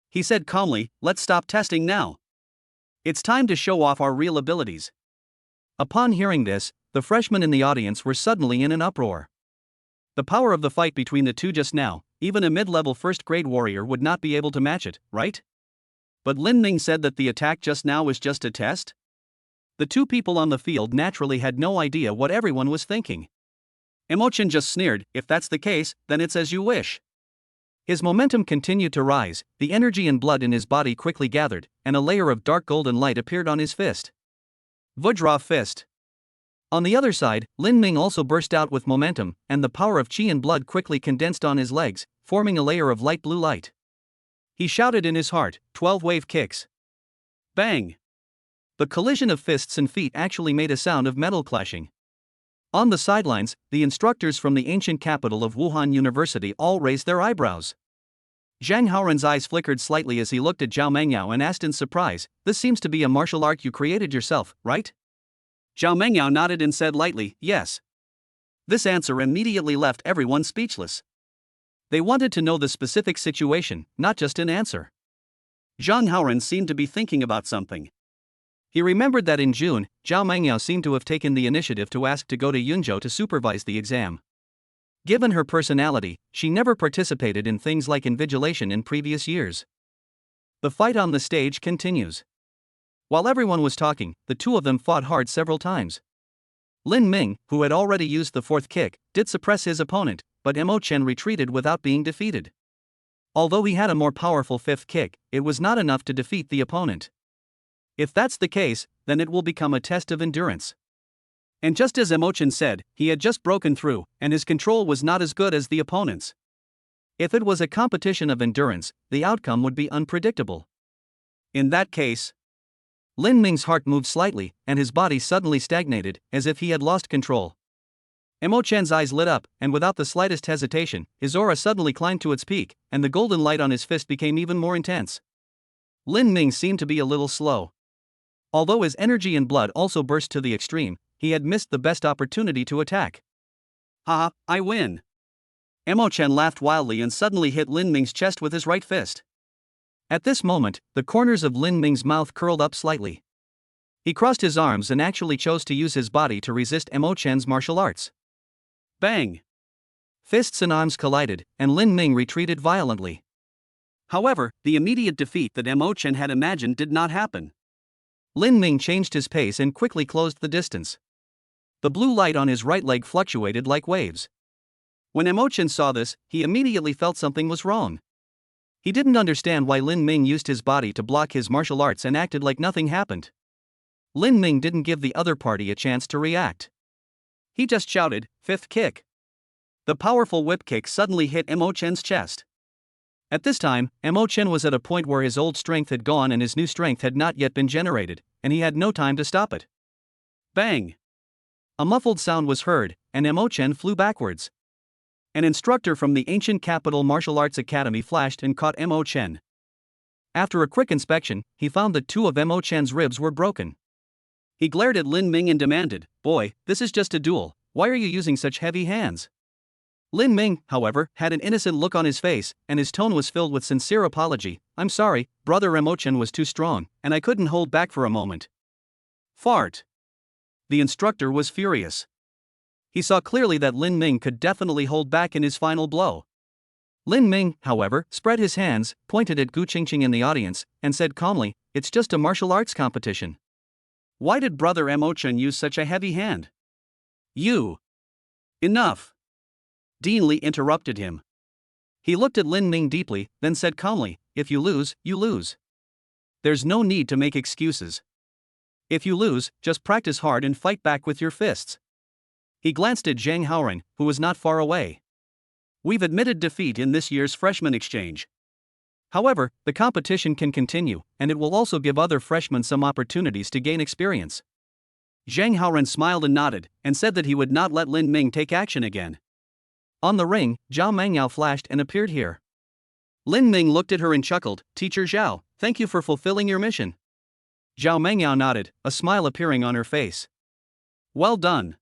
He said calmly, "Let's stop testing now. It's time to show off our real abilities." Upon hearing this, the freshmen in the audience were suddenly in an uproar. The power of the fight between the two just now, even a mid-level first-grade warrior would not be able to match it, right? But Lin Ming said that the attack just now was just a test? The two people on the field naturally had no idea what everyone was thinking. Mo Chen just sneered, "If that's the case, then it's as you wish." His momentum continued to rise, the energy and blood in his body quickly gathered, and a layer of dark golden light appeared on his fist. Vajra fist. On the other side, Lin Ming also burst out with momentum, and the power of chi and blood quickly condensed on his legs, forming a layer of light blue light. He shouted in his heart, 12 wave kicks. Bang! The collision of fists and feet actually made a sound of metal clashing. On the sidelines, the instructors from the ancient capital of Wuhan University all raised their eyebrows. Zhang Haoran's eyes flickered slightly as he looked at Zhao Mengyao and asked in surprise, "This seems to be a martial art you created yourself, right?" Zhao Mengyao nodded and said lightly, "Yes." This answer immediately left everyone speechless. They wanted to know the specific situation, not just an answer. Zhang Haoran seemed to be thinking about something. He remembered that in June, Zhao Mengyao seemed to have taken the initiative to ask to go to Yunzhou to supervise the exam. Given her personality, she never participated in things like invigilation in previous years. The fight on the stage continues. While everyone was talking, the two of them fought hard several times. Lin Ming, who had already used the fourth kick, did suppress his opponent, but Mo Chen retreated without being defeated. Although he had a more powerful fifth kick, it was not enough to defeat the opponent. If that's the case, then it will become a test of endurance. And just as Mo Chen said, he had just broken through, and his control was not as good as the opponent's. If it was a competition of endurance, the outcome would be unpredictable. In that case, Lin Ming's heart moved slightly, and his body suddenly stagnated, as if he had lost control. Mo Chen's eyes lit up, and without the slightest hesitation, his aura suddenly climbed to its peak, and the golden light on his fist became even more intense. Lin Ming seemed to be a little slow. Although his energy and blood also burst to the extreme, he had missed the best opportunity to attack. "Haha, I win." Mo Chen laughed wildly and suddenly hit Lin Ming's chest with his right fist. At this moment, the corners of Lin Ming's mouth curled up slightly. He crossed his arms and actually chose to use his body to resist Mo Chen's martial arts. Bang! Fists and arms collided, and Lin Ming retreated violently. However, the immediate defeat that Mo Chen had imagined did not happen. Lin Ming changed his pace and quickly closed the distance. The blue light on his right leg fluctuated like waves. When Mo Chen saw this, he immediately felt something was wrong. He didn't understand why Lin Ming used his body to block his martial arts and acted like nothing happened. Lin Ming didn't give the other party a chance to react. He just shouted, "Fifth kick." The powerful whip kick suddenly hit Mo Chen's chest. At this time, Mo Chen was at a point where his old strength had gone and his new strength had not yet been generated, and he had no time to stop it. Bang! A muffled sound was heard, and Mo Chen flew backwards. An instructor from the ancient capital martial arts academy flashed and caught Mo Chen. After a quick inspection, he found that 2 of Mo Chen's ribs were broken. He glared at Lin Ming and demanded, "Boy, this is just a duel, why are you using such heavy hands?" Lin Ming, however, had an innocent look on his face, and his tone was filled with sincere apology. "I'm sorry, brother Mo Chen was too strong, and I couldn't hold back for a moment." Fart. The instructor was furious. He saw clearly that Lin Ming could definitely hold back in his final blow. Lin Ming, however, spread his hands, pointed at Gu Qingqing in the audience, and said calmly, "It's just a martial arts competition. Why did brother Mo Chen use such a heavy hand?" "You." "Enough." Dean Li interrupted him. He looked at Lin Ming deeply, then said calmly, "If you lose, you lose. There's no need to make excuses. If you lose, just practice hard and fight back with your fists." He glanced at Zhang Haoren, who was not far away. "We've admitted defeat in this year's freshman exchange. However, the competition can continue, and it will also give other freshmen some opportunities to gain experience." Zhang Haoren smiled and nodded, and said that he would not let Lin Ming take action again. On the ring, Zhao Mengyao flashed and appeared here. Lin Ming looked at her and chuckled, "Teacher Zhao, thank you for fulfilling your mission." Zhao Mengyao nodded, a smile appearing on her face. "Well done.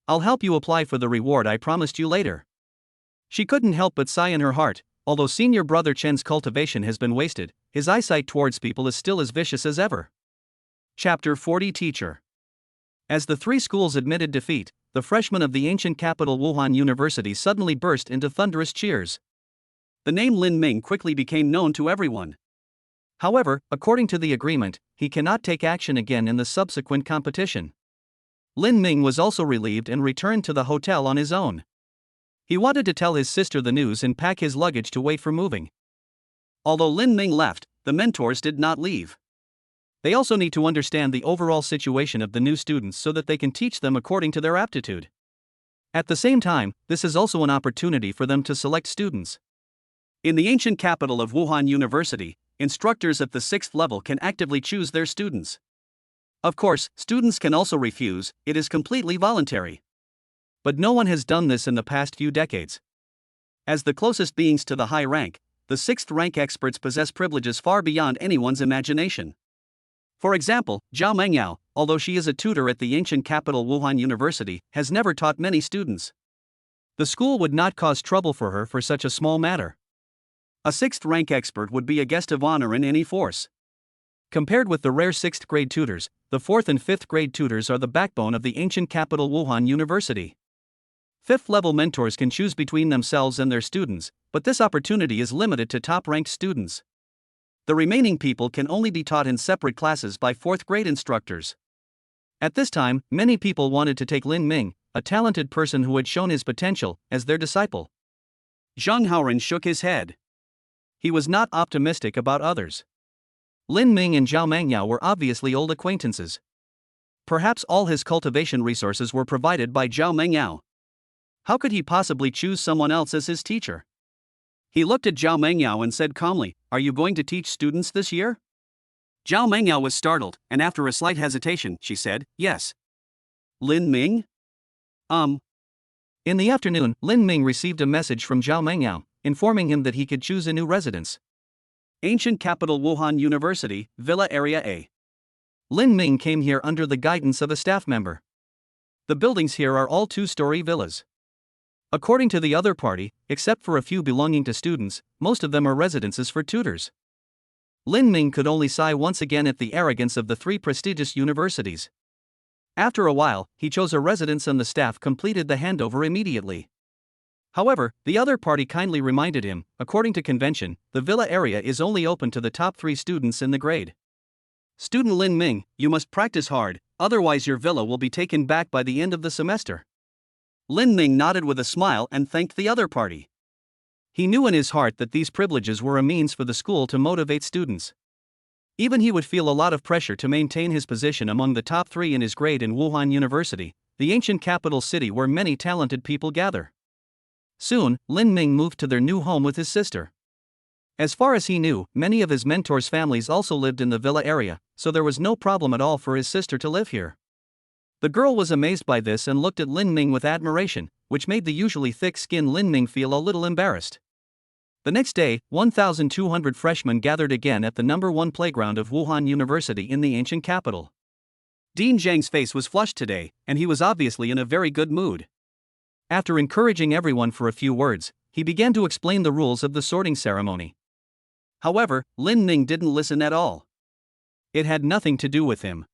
I'll help you apply for the reward I promised you later." She couldn't help but sigh in her heart. Although senior brother Chen's cultivation has been wasted, his eyesight towards people is still as vicious as ever. Chapter 40 Teacher. As the 3 schools admitted defeat, the freshmen of the ancient capital Wuhan University suddenly burst into thunderous cheers. The name Lin Ming quickly became known to everyone. However, according to the agreement, he cannot take action again in the subsequent competition. Lin Ming was also relieved and returned to the hotel on his own. He wanted to tell his sister the news and pack his luggage to wait for moving. Although Lin Ming left, the mentors did not leave. They also need to understand the overall situation of the new students so that they can teach them according to their aptitude. At the same time, this is also an opportunity for them to select students. In the ancient capital of Wuhan University, instructors at the 6th level can actively choose their students. Of course, students can also refuse, it is completely voluntary. But no one has done this in the past few decades. As the closest beings to the high rank, the 6th rank experts possess privileges far beyond anyone's imagination. For example, Zhao Mengyao, although she is a tutor at the ancient capital Wuhan University, has never taught many students. The school would not cause trouble for her for such a small matter. A 6th rank expert would be a guest of honor in any force. Compared with the rare 6th grade tutors, the 4th and 5th grade tutors are the backbone of the ancient capital Wuhan University. 5th level mentors can choose between themselves and their students, but this opportunity is limited to top-ranked students. The remaining people can only be taught in separate classes by 4th grade instructors. At this time, many people wanted to take Lin Ming, a talented person who had shown his potential, as their disciple. Zhang Haoren shook his head. He was not optimistic about others. Lin Ming and Zhao Mengyao were obviously old acquaintances. Perhaps all his cultivation resources were provided by Zhao Mengyao. How could he possibly choose someone else as his teacher? He looked at Zhao Mengyao and said calmly, "Are you going to teach students this year?" Zhao Mengyao was startled, and after a slight hesitation, she said, "Yes." "Lin Ming?" In the afternoon, Lin Ming received a message from Zhao Mengyao, informing him that he could choose a new residence. Ancient capital Wuhan University, Villa Area A. Lin Ming came here under the guidance of a staff member. The buildings here are all 2-story villas. According to the other party, except for a few belonging to students, most of them are residences for tutors. Lin Ming could only sigh once again at the arrogance of the three prestigious universities. After a while, he chose a residence and the staff completed the handover immediately. However, the other party kindly reminded him, according to convention, the villa area is only open to the top 3 students in the grade. Student Lin Ming, you must practice hard, otherwise your villa will be taken back by the end of the semester. Lin Ming nodded with a smile and thanked the other party. He knew in his heart that these privileges were a means for the school to motivate students. Even he would feel a lot of pressure to maintain his position among the top 3 in his grade in Wuhan University, the ancient capital city where many talented people gather. Soon, Lin Ming moved to their new home with his sister. As far as he knew, many of his mentors' families also lived in the villa area, so there was no problem at all for his sister to live here. The girl was amazed by this and looked at Lin Ming with admiration, which made the usually thick-skinned Lin Ming feel a little embarrassed. The next day, 1,200 freshmen gathered again at the number 1 playground of Wuhan University in the ancient capital. Dean Zhang's face was flushed today, and he was obviously in a very good mood. After encouraging everyone for a few words, he began to explain the rules of the sorting ceremony. However, Lin Ming didn't listen at all. It had nothing to do with him.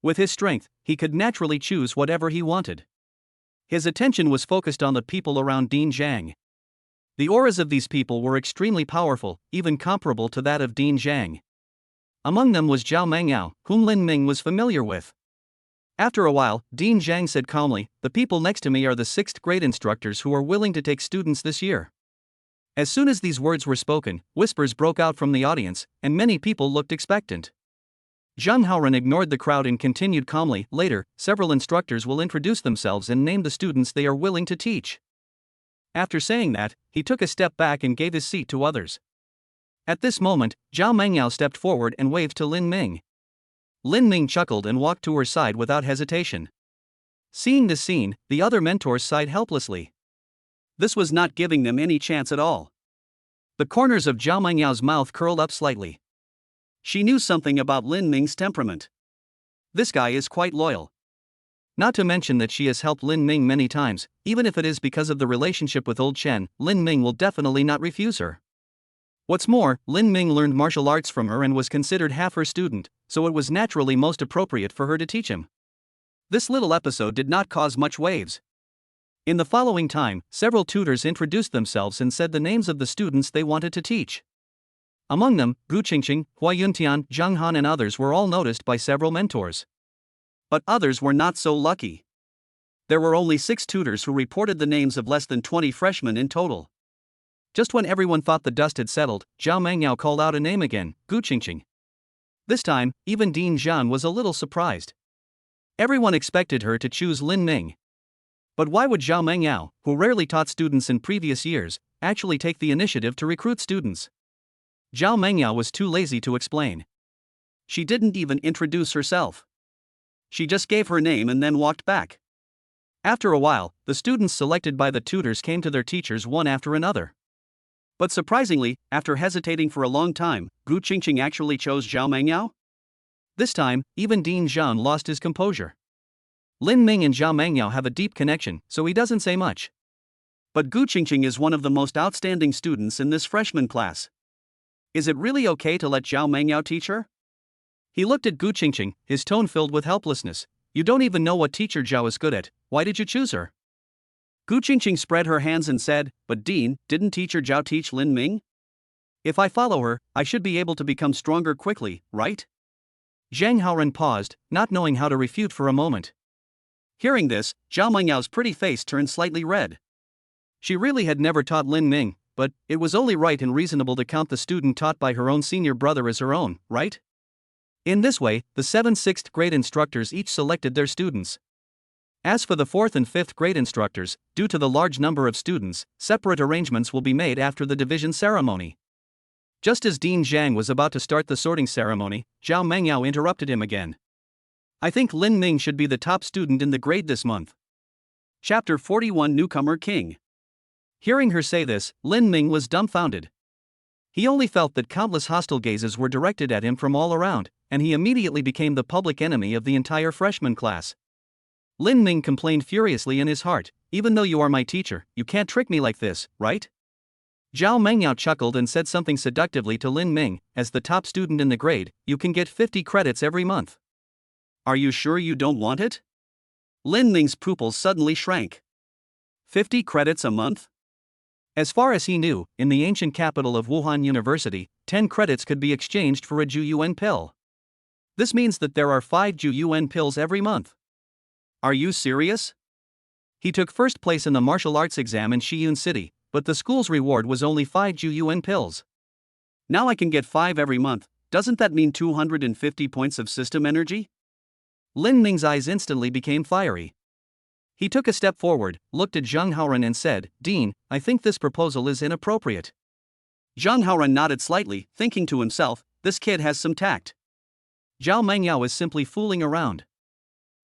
With his strength, he could naturally choose whatever he wanted. His attention was focused on the people around Dean Zhang. The auras of these people were extremely powerful, even comparable to that of Dean Zhang. Among them was Zhao Mengyao, whom Lin Ming was familiar with. After a while, Dean Zhang said calmly, "The people next to me are the 6th grade instructors who are willing to take students this year." As soon as these words were spoken, whispers broke out from the audience, and many people looked expectant. Zhang Haoren ignored the crowd and continued calmly, "Later, several instructors will introduce themselves and name the students they are willing to teach." After saying that, he took a step back and gave his seat to others. At this moment, Zhao Mengyao stepped forward and waved to Lin Ming. Lin Ming chuckled and walked to her side without hesitation. Seeing this scene, the other mentors sighed helplessly. This was not giving them any chance at all. The corners of Zhao Mengyao's mouth curled up slightly. She knew something about Lin Ming's temperament. This guy is quite loyal. Not to mention that she has helped Lin Ming many times, even if it is because of the relationship with Old Chen, Lin Ming will definitely not refuse her. What's more, Lin Ming learned martial arts from her and was considered half her student, so it was naturally most appropriate for her to teach him. This little episode did not cause much waves. In the following time, several tutors introduced themselves and said the names of the students they wanted to teach. Among them, Gu Qingqing, Hua Yuntian, Zhang Han and others were all noticed by several mentors. But others were not so lucky. There were only 6 tutors who reported the names of less than 20 freshmen in total. Just when everyone thought the dust had settled, Zhao Mengyao called out a name again, Gu Qingqing. This time, even Dean Zhan was a little surprised. Everyone expected her to choose Lin Ming. But why would Zhao Mengyao, who rarely taught students in previous years, actually take the initiative to recruit students? Zhao Mengyao was too lazy to explain. She didn't even introduce herself. She just gave her name and then walked back. After a while, the students selected by the tutors came to their teachers one after another. But surprisingly, after hesitating for a long time, Gu Qingqing actually chose Zhao Mengyao? This time, even Dean Zhan lost his composure. Lin Ming and Zhao Mengyao have a deep connection, so he doesn't say much. But Gu Qingqing is one of the most outstanding students in this freshman class. Is it really okay to let Zhao Mengyao teach her? He looked at Gu Qingqing, his tone filled with helplessness. You don't even know what teacher Zhao is good at, why did you choose her? Gu Qingqing spread her hands and said, "But Dean, didn't teacher Zhao teach Lin Ming? If I follow her, I should be able to become stronger quickly, right?" Zhang Haoren paused, not knowing how to refute for a moment. Hearing this, Zhao Mengyao's pretty face turned slightly red. She really had never taught Lin Ming, but it was only right and reasonable to count the student taught by her own senior brother as her own, right? In this way, the 7 6th grade instructors each selected their students. As for the 4th and 5th grade instructors, due to the large number of students, separate arrangements will be made after the division ceremony. Just as Dean Zhang was about to start the sorting ceremony, Zhao Mengyao interrupted him again. "I think Lin Ming should be the top student in the grade this month." Chapter 41 Newcomer King. Hearing her say this, Lin Ming was dumbfounded. He only felt that countless hostile gazes were directed at him from all around, and he immediately became the public enemy of the entire freshman class. Lin Ming complained furiously in his heart, "Even though you are my teacher, you can't trick me like this, right? Zhao Mengyao chuckled and said something seductively to Lin Ming. As the top student in the grade, you can get 50 credits every month. Are you sure you don't want it? Lin Ming's pupils suddenly shrank. 50 credits a month? As far as he knew, in the ancient capital of Wuhan University, 10 credits could be exchanged for a Juyuan pill. This means that there are 5 Juyuan pills every month. Are you serious? He took first place in the martial arts exam in Shiyun City, but the school's reward was only 5 Juyuan pills. Now I can get 5 every month. Doesn't that mean 250 points of system energy? Lin Ming's eyes instantly became fiery. He took a step forward, looked at Zhang Haoran and said, Dean, I think this proposal is inappropriate. Zhang Haoran nodded slightly, thinking to himself, this kid has some tact. Zhao Mengyao is simply fooling around.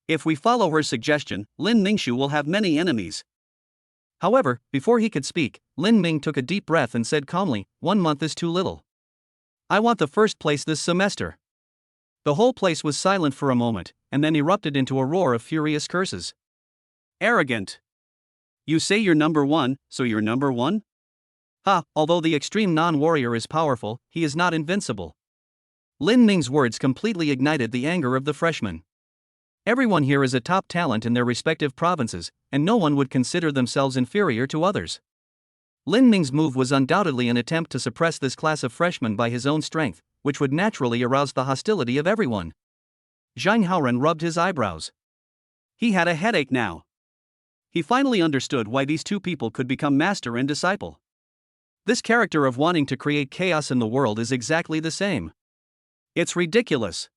If we follow her suggestion, Lin Mingshu will have many enemies. However, before he could speak, Lin Ming took a deep breath and said calmly, 1 month is too little. I want the first place this semester. The whole place was silent for a moment, and then erupted into a roar of furious curses. Arrogant. You say you're number 1, so you're number 1? Ha, although the extreme non-warrior is powerful, he is not invincible. Lin Ming's words completely ignited the anger of the freshmen. Everyone here is a top talent in their respective provinces, and no one would consider themselves inferior to others. Lin Ming's move was undoubtedly an attempt to suppress this class of freshmen by his own strength, which would naturally arouse the hostility of everyone. Zhang Haoran rubbed his eyebrows. He had a headache now. He finally understood why these two people could become master and disciple. This character of wanting to create chaos in the world is exactly the same. It's ridiculous.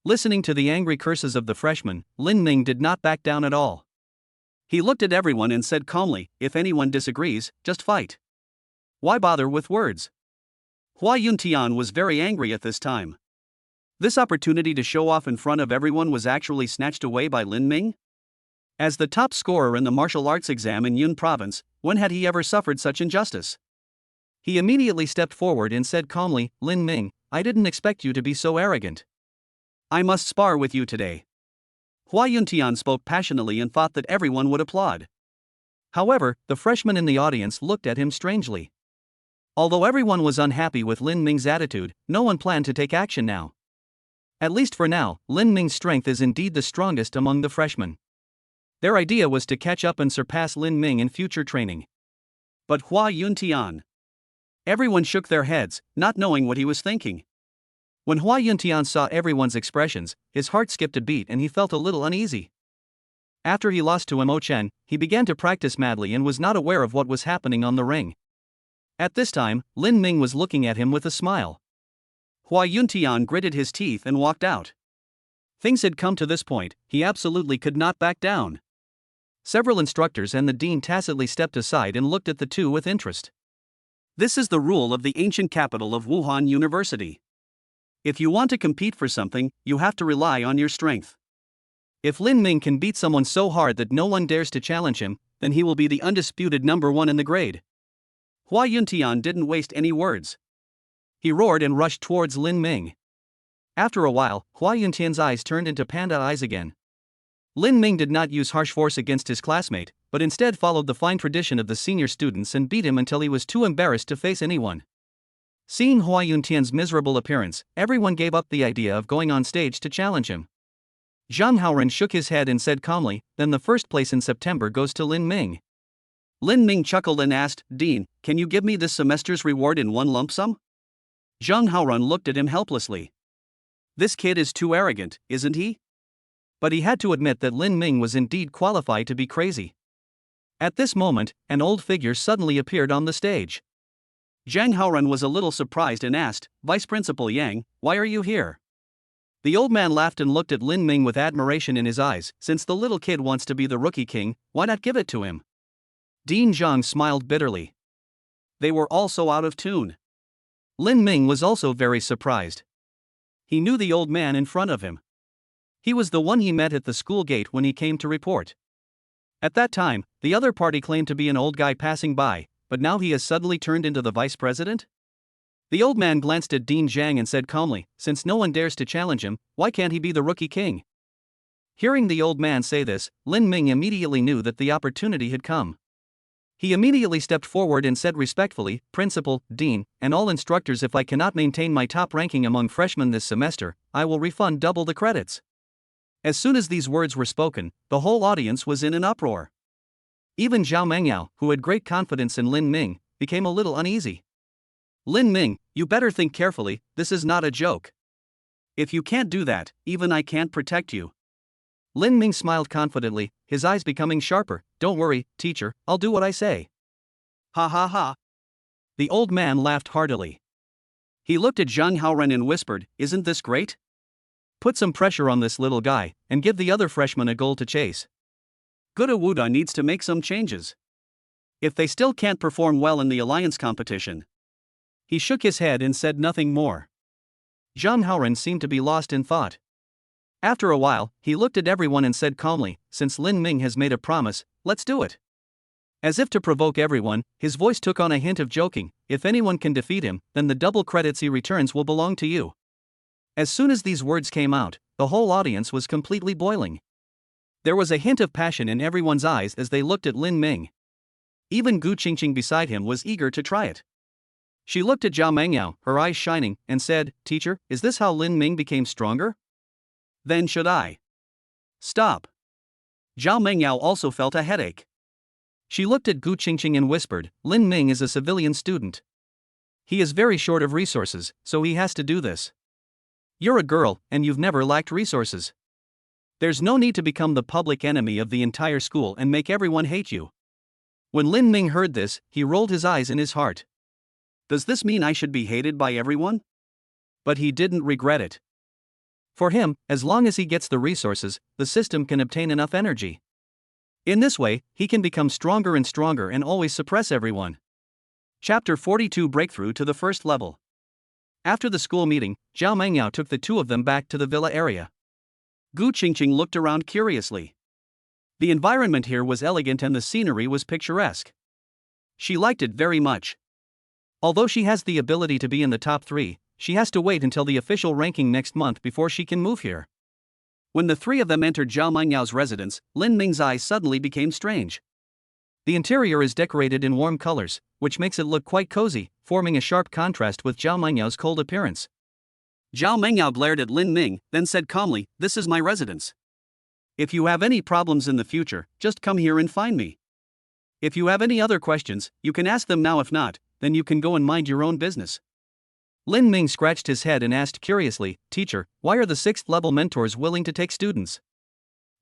Listening to the angry curses of the freshmen, Lin Ming did not back down at all. He looked at everyone and said calmly, if anyone disagrees, just fight. Why bother with words? Hua Yuntian was very angry at this time. This opportunity to show off in front of everyone was actually snatched away by Lin Ming? As the top scorer in the martial arts exam in Yun province, when had he ever suffered such injustice? He immediately stepped forward and said calmly, Lin Ming, I didn't expect you to be so arrogant. I must spar with you today. Hua Yuntian spoke passionately and thought that everyone would applaud. However, the freshmen in the audience looked at him strangely. Although everyone was unhappy with Lin Ming's attitude, no one planned to take action now. At least for now, Lin Ming's strength is indeed the strongest among the freshmen. Their idea was to catch up and surpass Lin Ming in future training. But Hua Yuntian. Everyone shook their heads, not knowing what he was thinking. When Hua Yuntian saw everyone's expressions, his heart skipped a beat and he felt a little uneasy. After he lost to Mo Chen, he began to practice madly and was not aware of what was happening on the ring. At this time, Lin Ming was looking at him with a smile. Hua Yuntian gritted his teeth and walked out. Things had come to this point, he absolutely could not back down. Several instructors and the dean tacitly stepped aside and looked at the two with interest. This is the rule of the ancient capital of Wuhan University. If you want to compete for something, you have to rely on your strength. If Lin Ming can beat someone so hard that no one dares to challenge him, then he will be the undisputed number 1 in the grade. Hua Yuntian didn't waste any words. He roared and rushed towards Lin Ming. After a while, Hua Yuntian's eyes turned into panda eyes again. Lin Ming did not use harsh force against his classmate, but instead followed the fine tradition of the senior students and beat him until he was too embarrassed to face anyone. Seeing Hua Yuntian's miserable appearance, everyone gave up the idea of going on stage to challenge him. Zhang Haoran shook his head and said calmly, then the first place in September goes to Lin Ming. Lin Ming chuckled and asked, Dean, can you give me this semester's reward in one lump sum? Zhang Haoran looked at him helplessly. This kid is too arrogant, isn't he? But he had to admit that Lin Ming was indeed qualified to be crazy. At this moment, an old figure suddenly appeared on the stage. Zhang Haoran was a little surprised and asked, Vice Principal Yang, why are you here? The old man laughed and looked at Lin Ming with admiration in his eyes. Since the little kid wants to be the rookie king, why not give it to him? Dean Zhang smiled bitterly. They were all so out of tune. Lin Ming was also very surprised. He knew the old man in front of him. He was the one he met at the school gate when he came to report. At that time, the other party claimed to be an old guy passing by, but now he has suddenly turned into the vice president? The old man glanced at Dean Zhang and said calmly, since no one dares to challenge him, why can't he be the rookie king? Hearing the old man say this, Lin Ming immediately knew that the opportunity had come. He immediately stepped forward and said respectfully, Principal, Dean, and all instructors, if I cannot maintain my top ranking among freshmen this semester, I will refund double the credits. As soon as these words were spoken, the whole audience was in an uproar. Even Zhao Mengyao, who had great confidence in Lin Ming, became a little uneasy. Lin Ming, you better think carefully, this is not a joke. If you can't do that, even I can't protect you. Lin Ming smiled confidently, his eyes becoming sharper. Don't worry, teacher, I'll do what I say. Ha ha ha. The old man laughed heartily. He looked at Zhang Haoren and whispered, isn't this great? Put some pressure on this little guy, and give the other freshmen a goal to chase. Good Awuda needs to make some changes. If they still can't perform well in the alliance competition. He shook his head and said nothing more. Zhang Haoren seemed to be lost in thought. After a while, he looked at everyone and said calmly, since Lin Ming has made a promise, let's do it. As if to provoke everyone, his voice took on a hint of joking, if anyone can defeat him, then the double credits he returns will belong to you. As soon as these words came out, the whole audience was completely boiling. There was a hint of passion in everyone's eyes as they looked at Lin Ming. Even Gu Qingqing beside him was eager to try it. She looked at Zhao Mengyao, her eyes shining, and said, Teacher, is this how Lin Ming became stronger? Then should I stop? Zhao Mengyao also felt a headache. She looked at Gu Qingqing and whispered, Lin Ming is a civilian student. He is very short of resources, so he has to do this. You're a girl, and you've never lacked resources. There's no need to become the public enemy of the entire school and make everyone hate you. When Lin Ming heard this, he rolled his eyes in his heart. Does this mean I should be hated by everyone? But he didn't regret it. For him, as long as he gets the resources, the system can obtain enough energy. In this way, he can become stronger and stronger and always suppress everyone. Chapter 42 Breakthrough to the First Level. After the school meeting, Zhao Mengyao took the two of them back to the villa area. Gu Qingqing looked around curiously. The environment here was elegant and the scenery was picturesque. She liked it very much. Although she has the ability to be in the top 3, she has to wait until the official ranking next month before she can move here. When the three of them entered Zhao Mengyao's residence, Lin Ming's eyes suddenly became strange. The interior is decorated in warm colors, which makes it look quite cozy, forming a sharp contrast with Zhao Mengyao's cold appearance. Zhao Mengyao glared at Lin Ming, then said calmly, This is my residence. If you have any problems in the future, just come here and find me. If you have any other questions, you can ask them now. If not, then you can go and mind your own business. Lin Ming scratched his head and asked curiously, Teacher, why are the 6th level mentors willing to take students?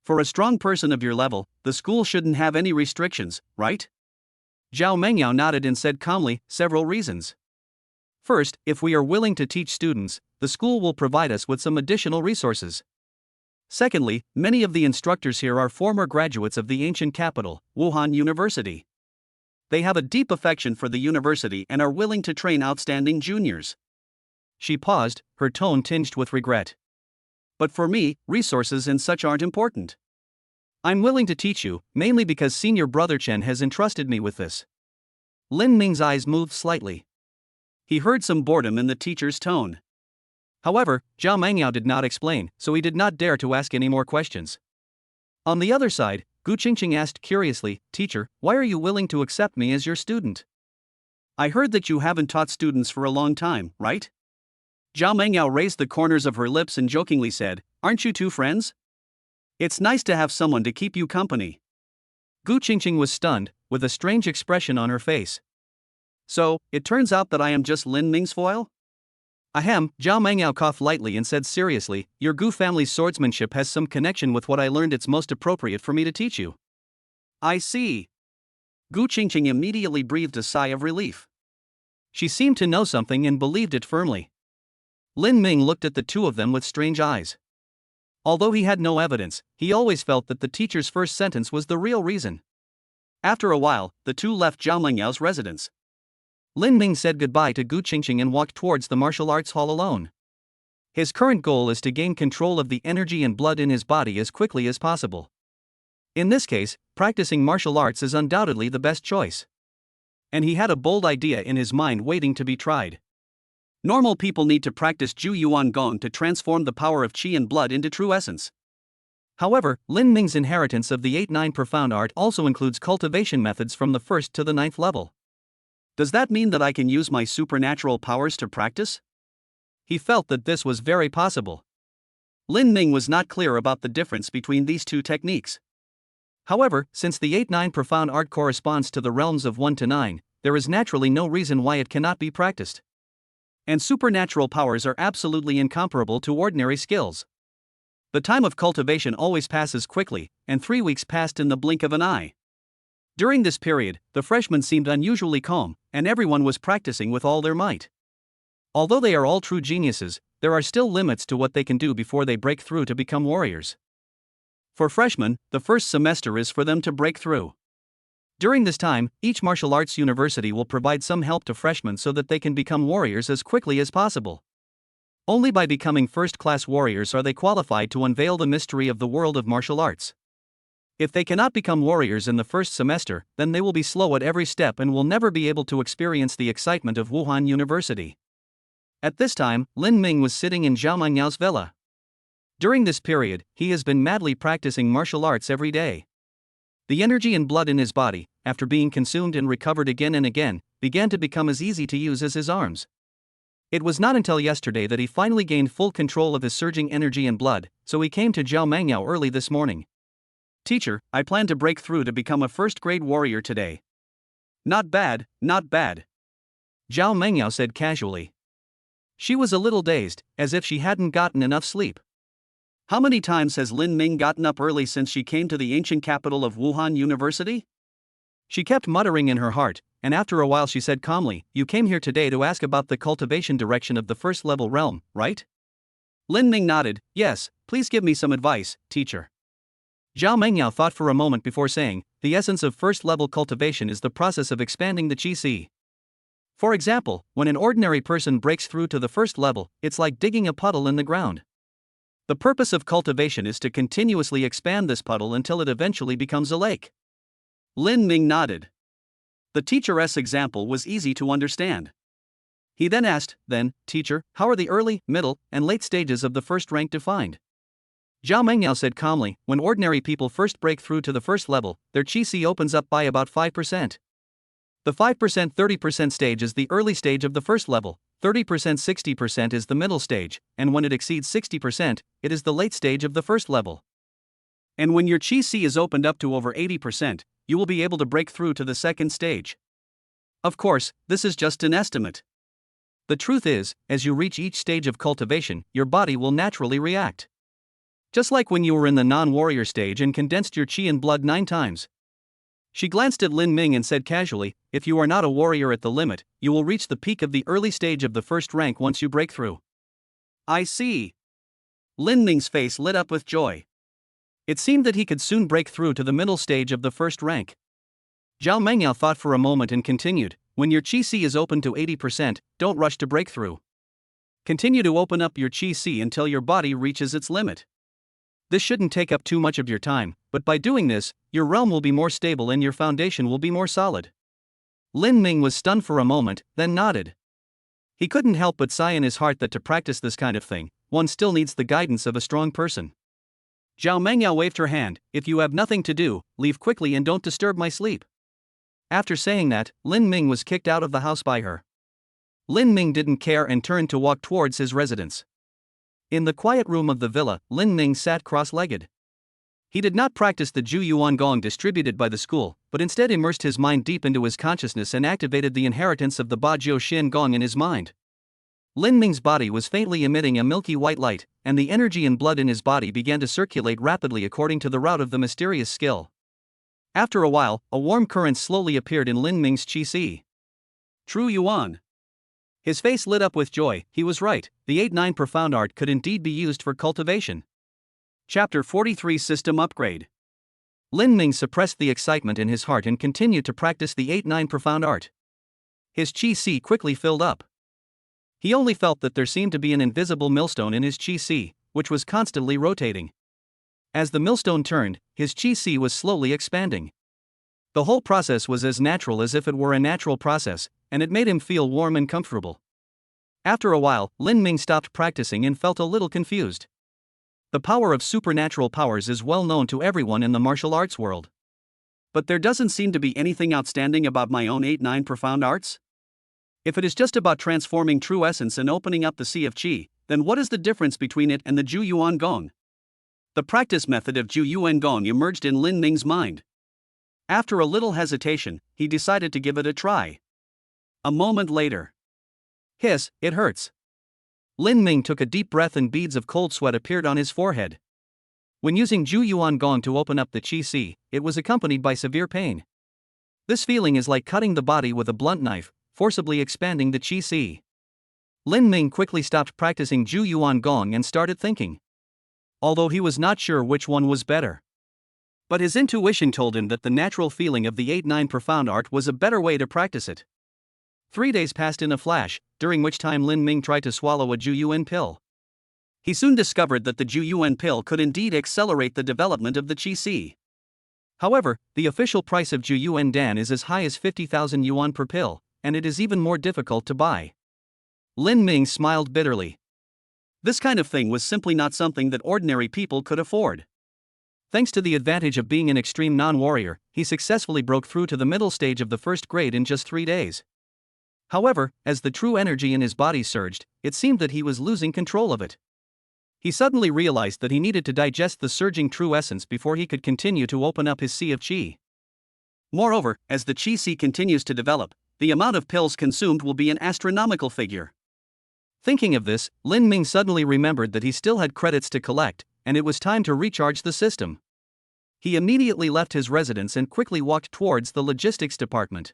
For a strong person of your level, the school shouldn't have any restrictions, right? Zhao Mengyao nodded and said calmly, several reasons. First, if we are willing to teach students, the school will provide us with some additional resources. Secondly, many of the instructors here are former graduates of the ancient capital, Wuhan University. They have a deep affection for the university and are willing to train outstanding juniors. She paused, her tone tinged with regret. But for me, resources and such aren't important. I'm willing to teach you, mainly because senior brother Chen has entrusted me with this. Lin Ming's eyes moved slightly. He heard some boredom in the teacher's tone. However, Zhao Mengyao did not explain, so he did not dare to ask any more questions. On the other side, Gu Qingqing asked curiously, Teacher, why are you willing to accept me as your student? I heard that you haven't taught students for a long time, right? Zhao Mengyao raised the corners of her lips and jokingly said, Aren't you two friends? It's nice to have someone to keep you company. Gu Qingqing was stunned, with a strange expression on her face. So, it turns out that I am just Lin Ming's foil? Ahem, Zhao Mengyao coughed lightly and said seriously, Your Gu family's swordsmanship has some connection with what I learned. It's most appropriate for me to teach you. I see. Gu Qingqing immediately breathed a sigh of relief. She seemed to know something and believed it firmly. Lin Ming looked at the two of them with strange eyes. Although he had no evidence, he always felt that the teacher's first sentence was the real reason. After a while, the two left Zhao Mengyao's residence. Lin Ming said goodbye to Gu Qingqing and walked towards the martial arts hall alone. His current goal is to gain control of the energy and blood in his body as quickly as possible. In this case, practicing martial arts is undoubtedly the best choice. And he had a bold idea in his mind waiting to be tried. Normal people need to practice Ju Yuan Gong to transform the power of qi and blood into true essence. However, Lin Ming's inheritance of the 8-9 profound art also includes cultivation methods from the 1st to the 9th level. Does that mean that I can use my supernatural powers to practice? He felt that this was very possible. Lin Ming was not clear about the difference between these two techniques. However, since the 8-9 profound art corresponds to the realms of 1 to 9, there is naturally no reason why it cannot be practiced. And supernatural powers are absolutely incomparable to ordinary skills. The time of cultivation always passes quickly, and 3 weeks passed in the blink of an eye. During this period, the freshmen seemed unusually calm, and everyone was practicing with all their might. Although they are all true geniuses, there are still limits to what they can do before they break through to become warriors. For freshmen, the first semester is for them to break through. During this time, each martial arts university will provide some help to freshmen so that they can become warriors as quickly as possible. Only by becoming first-class warriors are they qualified to unveil the mystery of the world of martial arts. If they cannot become warriors in the first semester, then they will be slow at every step and will never be able to experience the excitement of Wuhan University. At this time, Lin Ming was sitting in Zhao Mengniao's villa. During this period, he has been madly practicing martial arts every day. The energy and blood in his body, after being consumed and recovered again and again, began to become as easy to use as his arms. It was not until yesterday that he finally gained full control of his surging energy and blood, so he came to Zhao Mengniao early this morning. "Teacher, I plan to break through to become a first-grade warrior today." "Not bad, not bad," Zhao Mengniao said casually. She was a little dazed, as if she hadn't gotten enough sleep. How many times has Lin Ming gotten up early since she came to the ancient capital of Wuhan University? She kept muttering in her heart, and after a while she said calmly, "You came here today to ask about the cultivation direction of the first-level realm, right?" Lin Ming nodded. "Yes, please give me some advice, teacher." Zhao Mengniao thought for a moment before saying, "The essence of first-level cultivation is the process of expanding the qi. For example, when an ordinary person breaks through to the first level, it's like digging a puddle in the ground. The purpose of cultivation is to continuously expand this puddle until it eventually becomes a lake." Lin Ming nodded. The teacher's example was easy to understand. He then asked, "Then, teacher, how are the early, middle, and late stages of the first rank defined?" Zhao Mengniao said calmly, "When ordinary people first break through to the first level, their qi opens up by about 5%. The 5% 30% stage is the early stage of the first level, 30% 60% is the middle stage, and when it exceeds 60%, it is the late stage of the first level. And when your qi is opened up to over 80%, you will be able to break through to the second stage. Of course, this is just an estimate. The truth is, as you reach each stage of cultivation, your body will naturally react. Just like when you were in the non-warrior stage and condensed your qi and blood 9 times. She glanced at Lin Ming and said casually, "If you are not a warrior at the limit, you will reach the peak of the early stage of the first rank once you break through." "I see." Lin Ming's face lit up with joy. It seemed that he could soon break through to the middle stage of the first rank. Zhao Mengniao thought for a moment and continued, "When your qi is open to 80%, don't rush to break through. Continue to open up your qi until your body reaches its limit. This shouldn't take up too much of your time, but by doing this, your realm will be more stable and your foundation will be more solid." Lin Ming was stunned for a moment, then nodded. He couldn't help but sigh in his heart that to practice this kind of thing, one still needs the guidance of a strong person. Zhao Mengniao waved her hand, "If you have nothing to do, leave quickly and don't disturb my sleep." After saying that, Lin Ming was kicked out of the house by her. Lin Ming didn't care and turned to walk towards his residence. In the quiet room of the villa, Lin Ming sat cross-legged. He did not practice the Ju Yuan Gong distributed by the school, but instead immersed his mind deep into his consciousness and activated the inheritance of the Ba Jiu Xin Gong in his mind. Lin Ming's body was faintly emitting a milky white light, and the energy and blood in his body began to circulate rapidly according to the route of the mysterious skill. After a while, a warm current slowly appeared in Lin Ming's qi. True Yuan. His face lit up with joy. He was right, the 8-9 profound art could indeed be used for cultivation. Chapter 43 System Upgrade. Lin Ming suppressed the excitement in his heart and continued to practice the 8-9 profound art. His qi quickly filled up. He only felt that there seemed to be an invisible millstone in his qi, which was constantly rotating. As the millstone turned, his qi was slowly expanding. The whole process was as natural as if it were a natural process, and it made him feel warm and comfortable. After a while, Lin Ming stopped practicing and felt a little confused. The power of supernatural powers is well known to everyone in the martial arts world. But there doesn't seem to be anything outstanding about my own 8-9 profound arts? If it is just about transforming true essence and opening up the sea of qi, then what is the difference between it and the Ju Yuan Gong? The practice method of Ju Yuan Gong emerged in Lin Ming's mind. After a little hesitation, he decided to give it a try. A moment later. Hiss, it hurts. Lin Ming took a deep breath and beads of cold sweat appeared on his forehead. When using Ju Yuan Gong to open up the qi sea, it was accompanied by severe pain. This feeling is like cutting the body with a blunt knife, forcibly expanding the qi sea. Lin Ming quickly stopped practicing Ju Yuan Gong and started thinking. Although he was not sure which one was better. But his intuition told him that the natural feeling of the 8-9 profound art was a better way to practice it. 3 days passed in a flash, during which time Lin Ming tried to swallow a Ju Yuan pill. He soon discovered that the Ju Yuan pill could indeed accelerate the development of the qi sea. However, the official price of Ju Yuan Dan is as high as 50,000 yuan per pill, and it is even more difficult to buy. Lin Ming smiled bitterly. This kind of thing was simply not something that ordinary people could afford. Thanks to the advantage of being an extreme non-warrior, he successfully broke through to the middle stage of the first grade in just 3 days. However, as the true energy in his body surged, it seemed that he was losing control of it. He suddenly realized that he needed to digest the surging true essence before he could continue to open up his sea of qi. Moreover, as the qi sea continues to develop, the amount of pills consumed will be an astronomical figure. Thinking of this, Lin Ming suddenly remembered that he still had credits to collect, and it was time to recharge the system. He immediately left his residence and quickly walked towards the logistics department.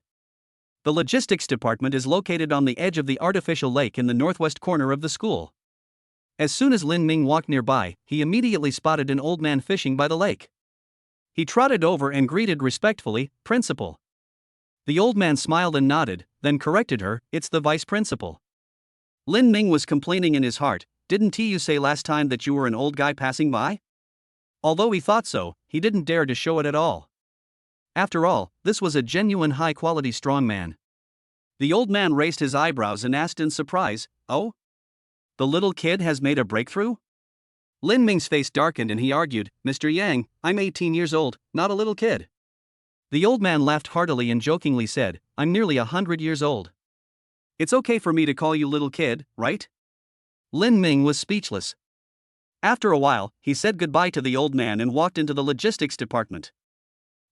The logistics department is located on the edge of the artificial lake in the northwest corner of the school. As soon as Lin Ming walked nearby, he immediately spotted an old man fishing by the lake. He trotted over and greeted respectfully, "Principal." The old man smiled and nodded, then corrected her, "It's the vice principal." Lin Ming was complaining in his heart, "Didn't you say last time that you were an old guy passing by?" Although he thought so, he didn't dare to show it at all. After all, this was a genuine high-quality strongman. The old man raised his eyebrows and asked in surprise, "Oh? The little kid has made a breakthrough?" Lin Ming's face darkened and he argued, "Mr. Yang, I'm 18 years old, not a little kid." The old man laughed heartily and jokingly said, "I'm nearly 100 years old. It's okay for me to call you little kid, right?" Lin Ming was speechless. After a while, he said goodbye to the old man and walked into the logistics department.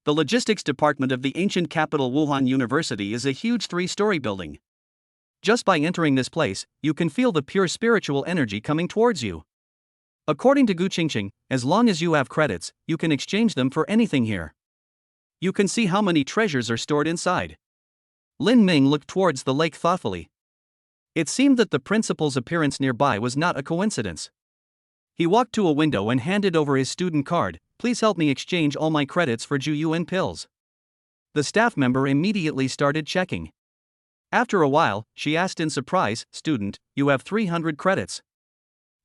The logistics department of the ancient capital Wuhan University is a huge 3-story building. Just by entering this place, you can feel the pure spiritual energy coming towards you. According to Gu Qingqing, as long as you have credits, you can exchange them for anything here. You can see how many treasures are stored inside. Lin Ming looked towards the lake thoughtfully. It seemed that the principal's appearance nearby was not a coincidence. He walked to a window and handed over his student card, "Please help me exchange all my credits for Ju Yuan pills." The staff member immediately started checking. After a while, she asked in surprise, "Student, you have 300 credits.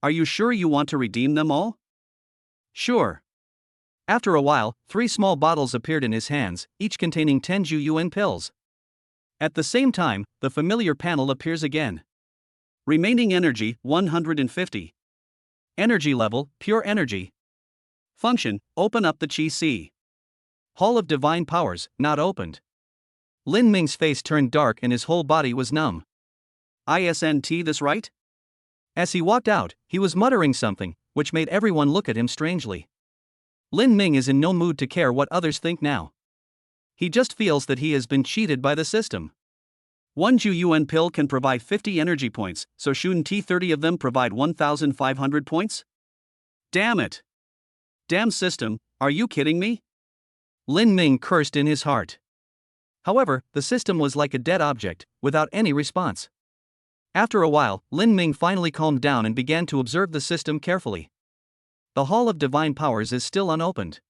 Are you sure you want to redeem them all?" "Sure." After a while, 3 small bottles appeared in his hands, each containing 10 Ju Yuan pills. At the same time, the familiar panel appears again. Remaining energy, 150. Energy level, pure energy. Function, open up the qi sea. Hall of Divine Powers, not opened. Lin Ming's face turned dark and his whole body was numb. "Isn't this right?" As he walked out, he was muttering something, which made everyone look at him strangely. Lin Ming is in no mood to care what others think now. He just feels that he has been cheated by the system. 1 Ju Yuan pill can provide 50 energy points, so shouldn't 30 of them provide 1,500 points? Damn it! Damn system, are you kidding me? Lin Ming cursed in his heart. However, the system was like a dead object, without any response. After a while, Lin Ming finally calmed down and began to observe the system carefully. The Hall of Divine Powers is still unopened.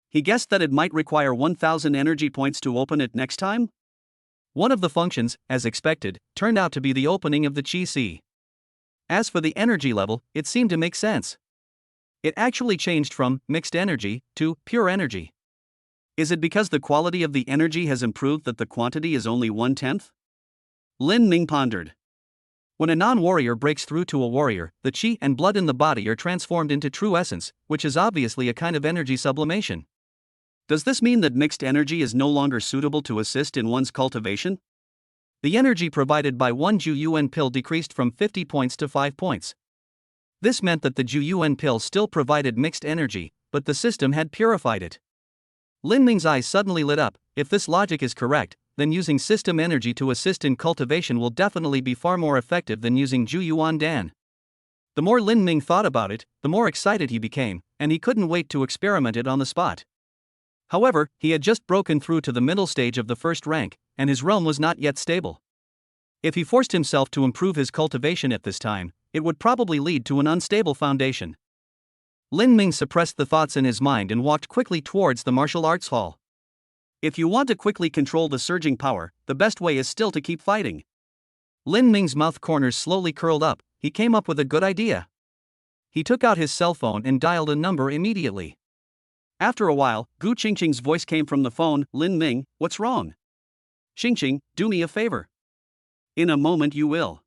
He guessed that it might require 1,000 energy points to open it next time? One of the functions, as expected, turned out to be the opening of the qi sea. As for the energy level, it seemed to make sense. It actually changed from mixed energy to pure energy. Is it because the quality of the energy has improved that the quantity is only 1/10? Lin Ming pondered. When a non-warrior breaks through to a warrior, the chi and blood in the body are transformed into true essence, which is obviously a kind of energy sublimation. Does this mean that mixed energy is no longer suitable to assist in one's cultivation? The energy provided by one Ju Yuan pill decreased from 50 points to 5 points. This meant that the Ju Yuan pill still provided mixed energy, but the system had purified it. Lin Ming's eyes suddenly lit up. If this logic is correct, then using system energy to assist in cultivation will definitely be far more effective than using Ju Yuan Dan. The more Lin Ming thought about it, the more excited he became, and he couldn't wait to experiment it on the spot. However, he had just broken through to the middle stage of the first rank, and his realm was not yet stable. If he forced himself to improve his cultivation at this time, it would probably lead to an unstable foundation. Lin Ming suppressed the thoughts in his mind and walked quickly towards the martial arts hall. If you want to quickly control the surging power, the best way is still to keep fighting. Lin Ming's mouth corners slowly curled up. He came up with a good idea. He took out his cell phone and dialed a number immediately. After a while, Gu Qingqing's voice came from the phone. Lin Ming, what's wrong? Qingqing, do me a favor. In a moment you will.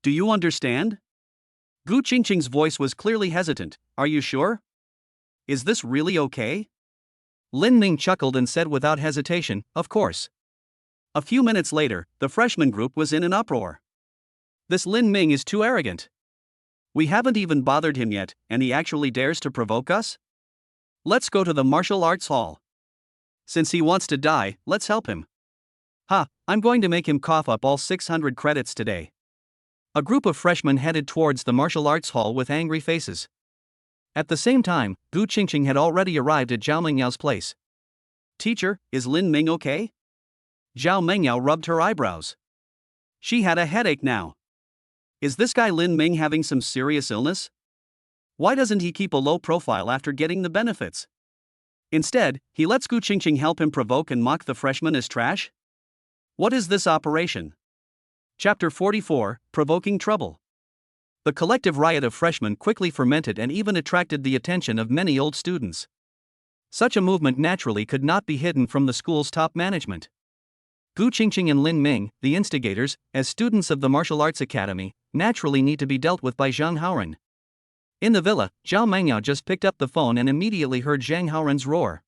Do you understand? Gu Qingqing's voice was clearly hesitant. Are you sure? Is this really okay? Lin Ming chuckled and said without hesitation, of course. A few minutes later, the freshman group was in an uproar. This Lin Ming is too arrogant. We haven't even bothered him yet, and he actually dares to provoke us? Let's go to the martial arts hall. Since he wants to die, let's help him. Ha, I'm going to make him cough up all 600 credits today. A group of freshmen headed towards the martial arts hall with angry faces. At the same time, Gu Qingqing had already arrived at Zhao Mengyao place. Teacher, is Lin Ming okay? Zhao Mengyao rubbed her eyebrows. She had a headache now. Is this guy Lin Ming having some serious illness? Why doesn't he keep a low profile after getting the benefits? Instead, he lets Gu Qingqing help him provoke and mock the freshman as trash? What is this operation? Chapter 44, Provoking Trouble. The collective riot of freshmen quickly fermented and even attracted the attention of many old students. Such a movement naturally could not be hidden from the school's top management. Gu Qingqing and Lin Ming, the instigators, as students of the martial arts academy, naturally need to be dealt with by Zhang Haoren. In the villa, Zhao Mengyao just picked up the phone and immediately heard Zhang Haoren's roar.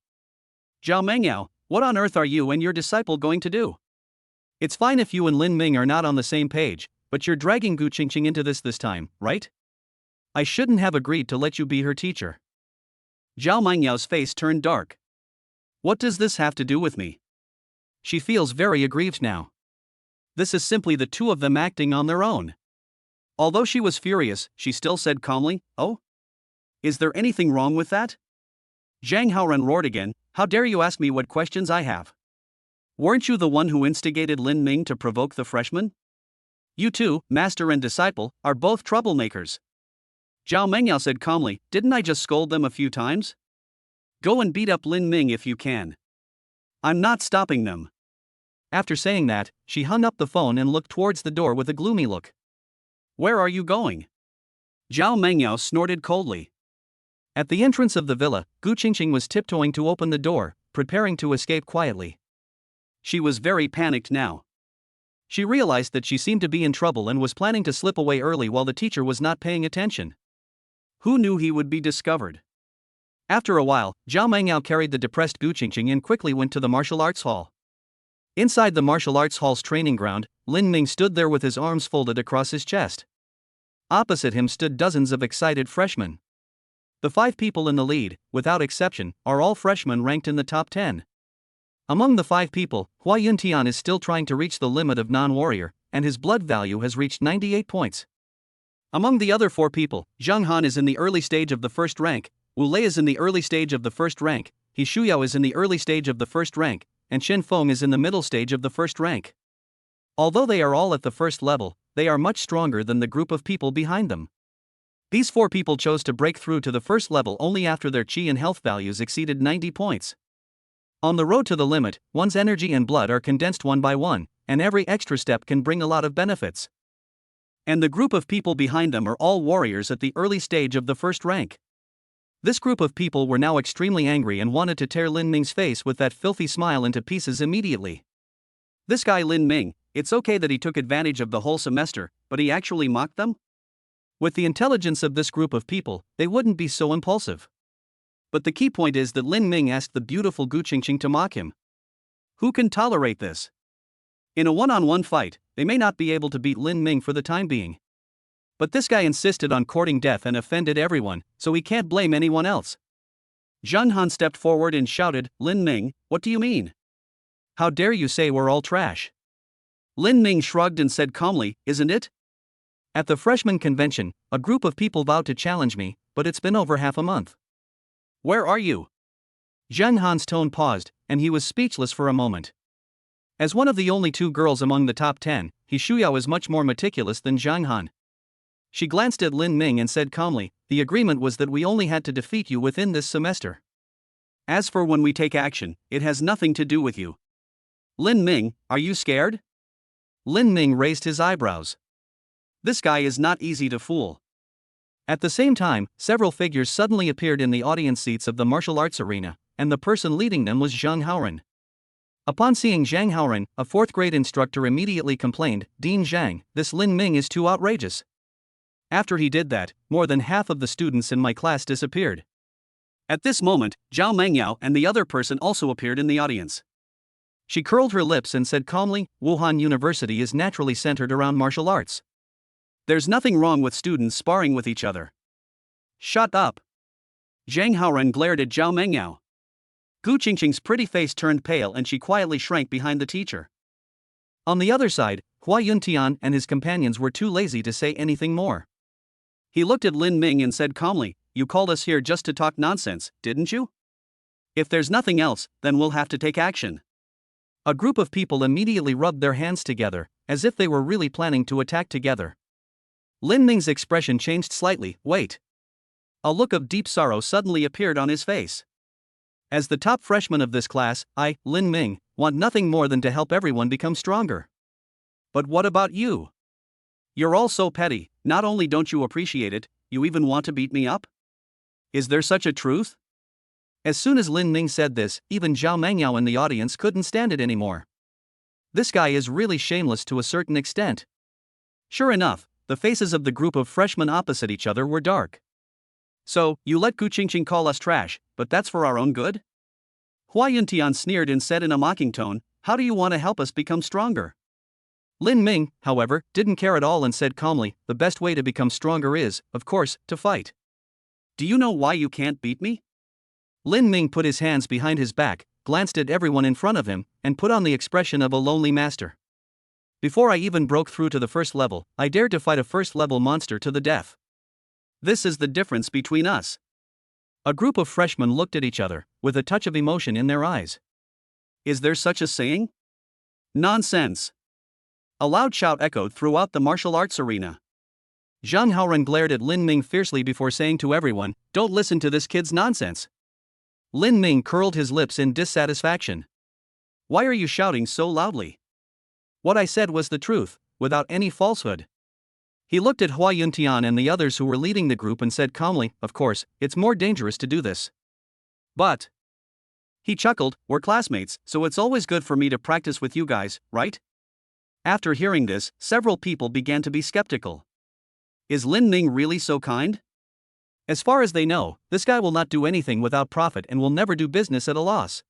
Zhao Mengyao, what on earth are you and your disciple going to do? It's fine if you and Lin Ming are not on the same page, but you're dragging Gu Qingqing into this time, right? I shouldn't have agreed to let you be her teacher. Zhao Mengyao's face turned dark. What does this have to do with me? She feels very aggrieved now. This is simply the two of them acting on their own. Although she was furious, she still said calmly, "Oh? Is there anything wrong with that?" Zhang Haoren roared again, "How dare you ask me what questions I have? Weren't you the one who instigated Lin Ming to provoke the freshman? You two, master and disciple, are both troublemakers." Zhao Mengyao said calmly, "Didn't I just scold them a few times? Go and beat up Lin Ming if you can. I'm not stopping them." After saying that, she hung up the phone and looked towards the door with a gloomy look. Where are you going? Zhao Mengyao snorted coldly. At the entrance of the villa, Gu Qingqing was tiptoeing to open the door, preparing to escape quietly. She was very panicked now. She realized that she seemed to be in trouble and was planning to slip away early while the teacher was not paying attention. Who knew he would be discovered? After a while, Zhao Mengyao carried the depressed Gu Qingqing and quickly went to the martial arts hall. Inside the martial arts hall's training ground, Lin Ming stood there with his arms folded across his chest. Opposite him stood dozens of excited freshmen. The 5 people in the lead, without exception, are all freshmen ranked in the top 10. Among the 5 people, Hua Yuntian is still trying to reach the limit of non-warrior, and his blood value has reached 98 points. Among the other 4 people, Zhang Han is in the early stage of the first rank, Wu Lei is in the early stage of the first rank, He Shuyao is in the early stage of the first rank, and Shen Feng is in the middle stage of the first rank. Although they are all at the first level, they are much stronger than the group of people behind them. These 4 people chose to break through to the first level only after their chi and health values exceeded 90 points. On the road to the limit, one's energy and blood are condensed one by one, and every extra step can bring a lot of benefits. And the group of people behind them are all warriors at the early stage of the first rank. This group of people were now extremely angry and wanted to tear Lin Ming's face with that filthy smile into pieces immediately. This guy Lin Ming, It's okay that he took advantage of the whole semester, but he actually mocked them? With the intelligence of this group of people, they wouldn't be so impulsive. But the key point is that Lin Ming asked the beautiful Gu Qingqing to mock him. Who can tolerate this? In a one-on-one fight, they may not be able to beat Lin Ming for the time being. But this guy insisted on courting death and offended everyone, so he can't blame anyone else. Zhang Han stepped forward and shouted, "Lin Ming, what do you mean? How dare you say we're all trash?" Lin Ming shrugged and said calmly, "Isn't it? At the freshman convention, a group of people vowed to challenge me, but it's been over half a month. Where are you?" Zhang Han's tone paused, and he was speechless for a moment. As one of the only two girls among the top 10, He Shuyao is much more meticulous than Zhang Han. She glanced at Lin Ming and said calmly, "The agreement was that we only had to defeat you within this semester. As for when we take action, it has nothing to do with you." "Lin Ming, are you scared?" Lin Ming raised his eyebrows. This guy is not easy to fool. At the same time, several figures suddenly appeared in the audience seats of the martial arts arena, and the person leading them was Zhang Haoren. Upon seeing Zhang Haoren, a fourth-grade instructor immediately complained, "Dean Zhang, this Lin Ming is too outrageous." After he did that, more than half of the students in my class disappeared. At this moment, Zhao Mengyao and the other person also appeared in the audience. She curled her lips and said calmly, "Wuhan University is naturally centered around martial arts. There's nothing wrong with students sparring with each other." "Shut up." Zhang Haoren glared at Zhao Mengyao. Gu Qingqing's pretty face turned pale and she quietly shrank behind the teacher. On the other side, Hua Yuntian and his companions were too lazy to say anything more. He looked at Lin Ming and said calmly, "You called us here just to talk nonsense, didn't you? If there's nothing else, then we'll have to take action." A group of people immediately rubbed their hands together, as if they were really planning to attack together. Lin Ming's expression changed slightly. "Wait." A look of deep sorrow suddenly appeared on his face. "As the top freshman of this class, I, Lin Ming, want nothing more than to help everyone become stronger. But what about you? You're all so petty, not only don't you appreciate it, you even want to beat me up? Is there such a truth?" As soon as Lin Ming said this, even Zhao Mengyao in the audience couldn't stand it anymore. This guy is really shameless to a certain extent. Sure enough, the faces of the group of freshmen opposite each other were dark. "So, you let Gu Qingqing call us trash, but that's for our own good?" Hua Yuntian sneered and said in a mocking tone, "How do you want to help us become stronger?" Lin Ming, however, didn't care at all and said calmly, "The best way to become stronger is, of course, to fight. Do you know why you can't beat me?" Lin Ming put his hands behind his back, glanced at everyone in front of him, and put on the expression of a lonely master. "Before I even broke through to the first level, I dared to fight a first-level monster to the death. This is the difference between us." A group of freshmen looked at each other, with a touch of emotion in their eyes. "Is there such a saying?" "Nonsense." A loud shout echoed throughout the martial arts arena. Zhang Haoren glared at Lin Ming fiercely before saying to everyone, "Don't listen to this kid's nonsense." Lin Ming curled his lips in dissatisfaction. "Why are you shouting so loudly? What I said was the truth, without any falsehood." He looked at Hua Yuntian and the others who were leading the group and said calmly, "Of course, it's more dangerous to do this. But," he chuckled, "we're classmates, so it's always good for me to practice with you guys, right?" After hearing this, several people began to be skeptical. Is Lin Ming really so kind? As far as they know, this guy will not do anything without profit and will never do business at a loss.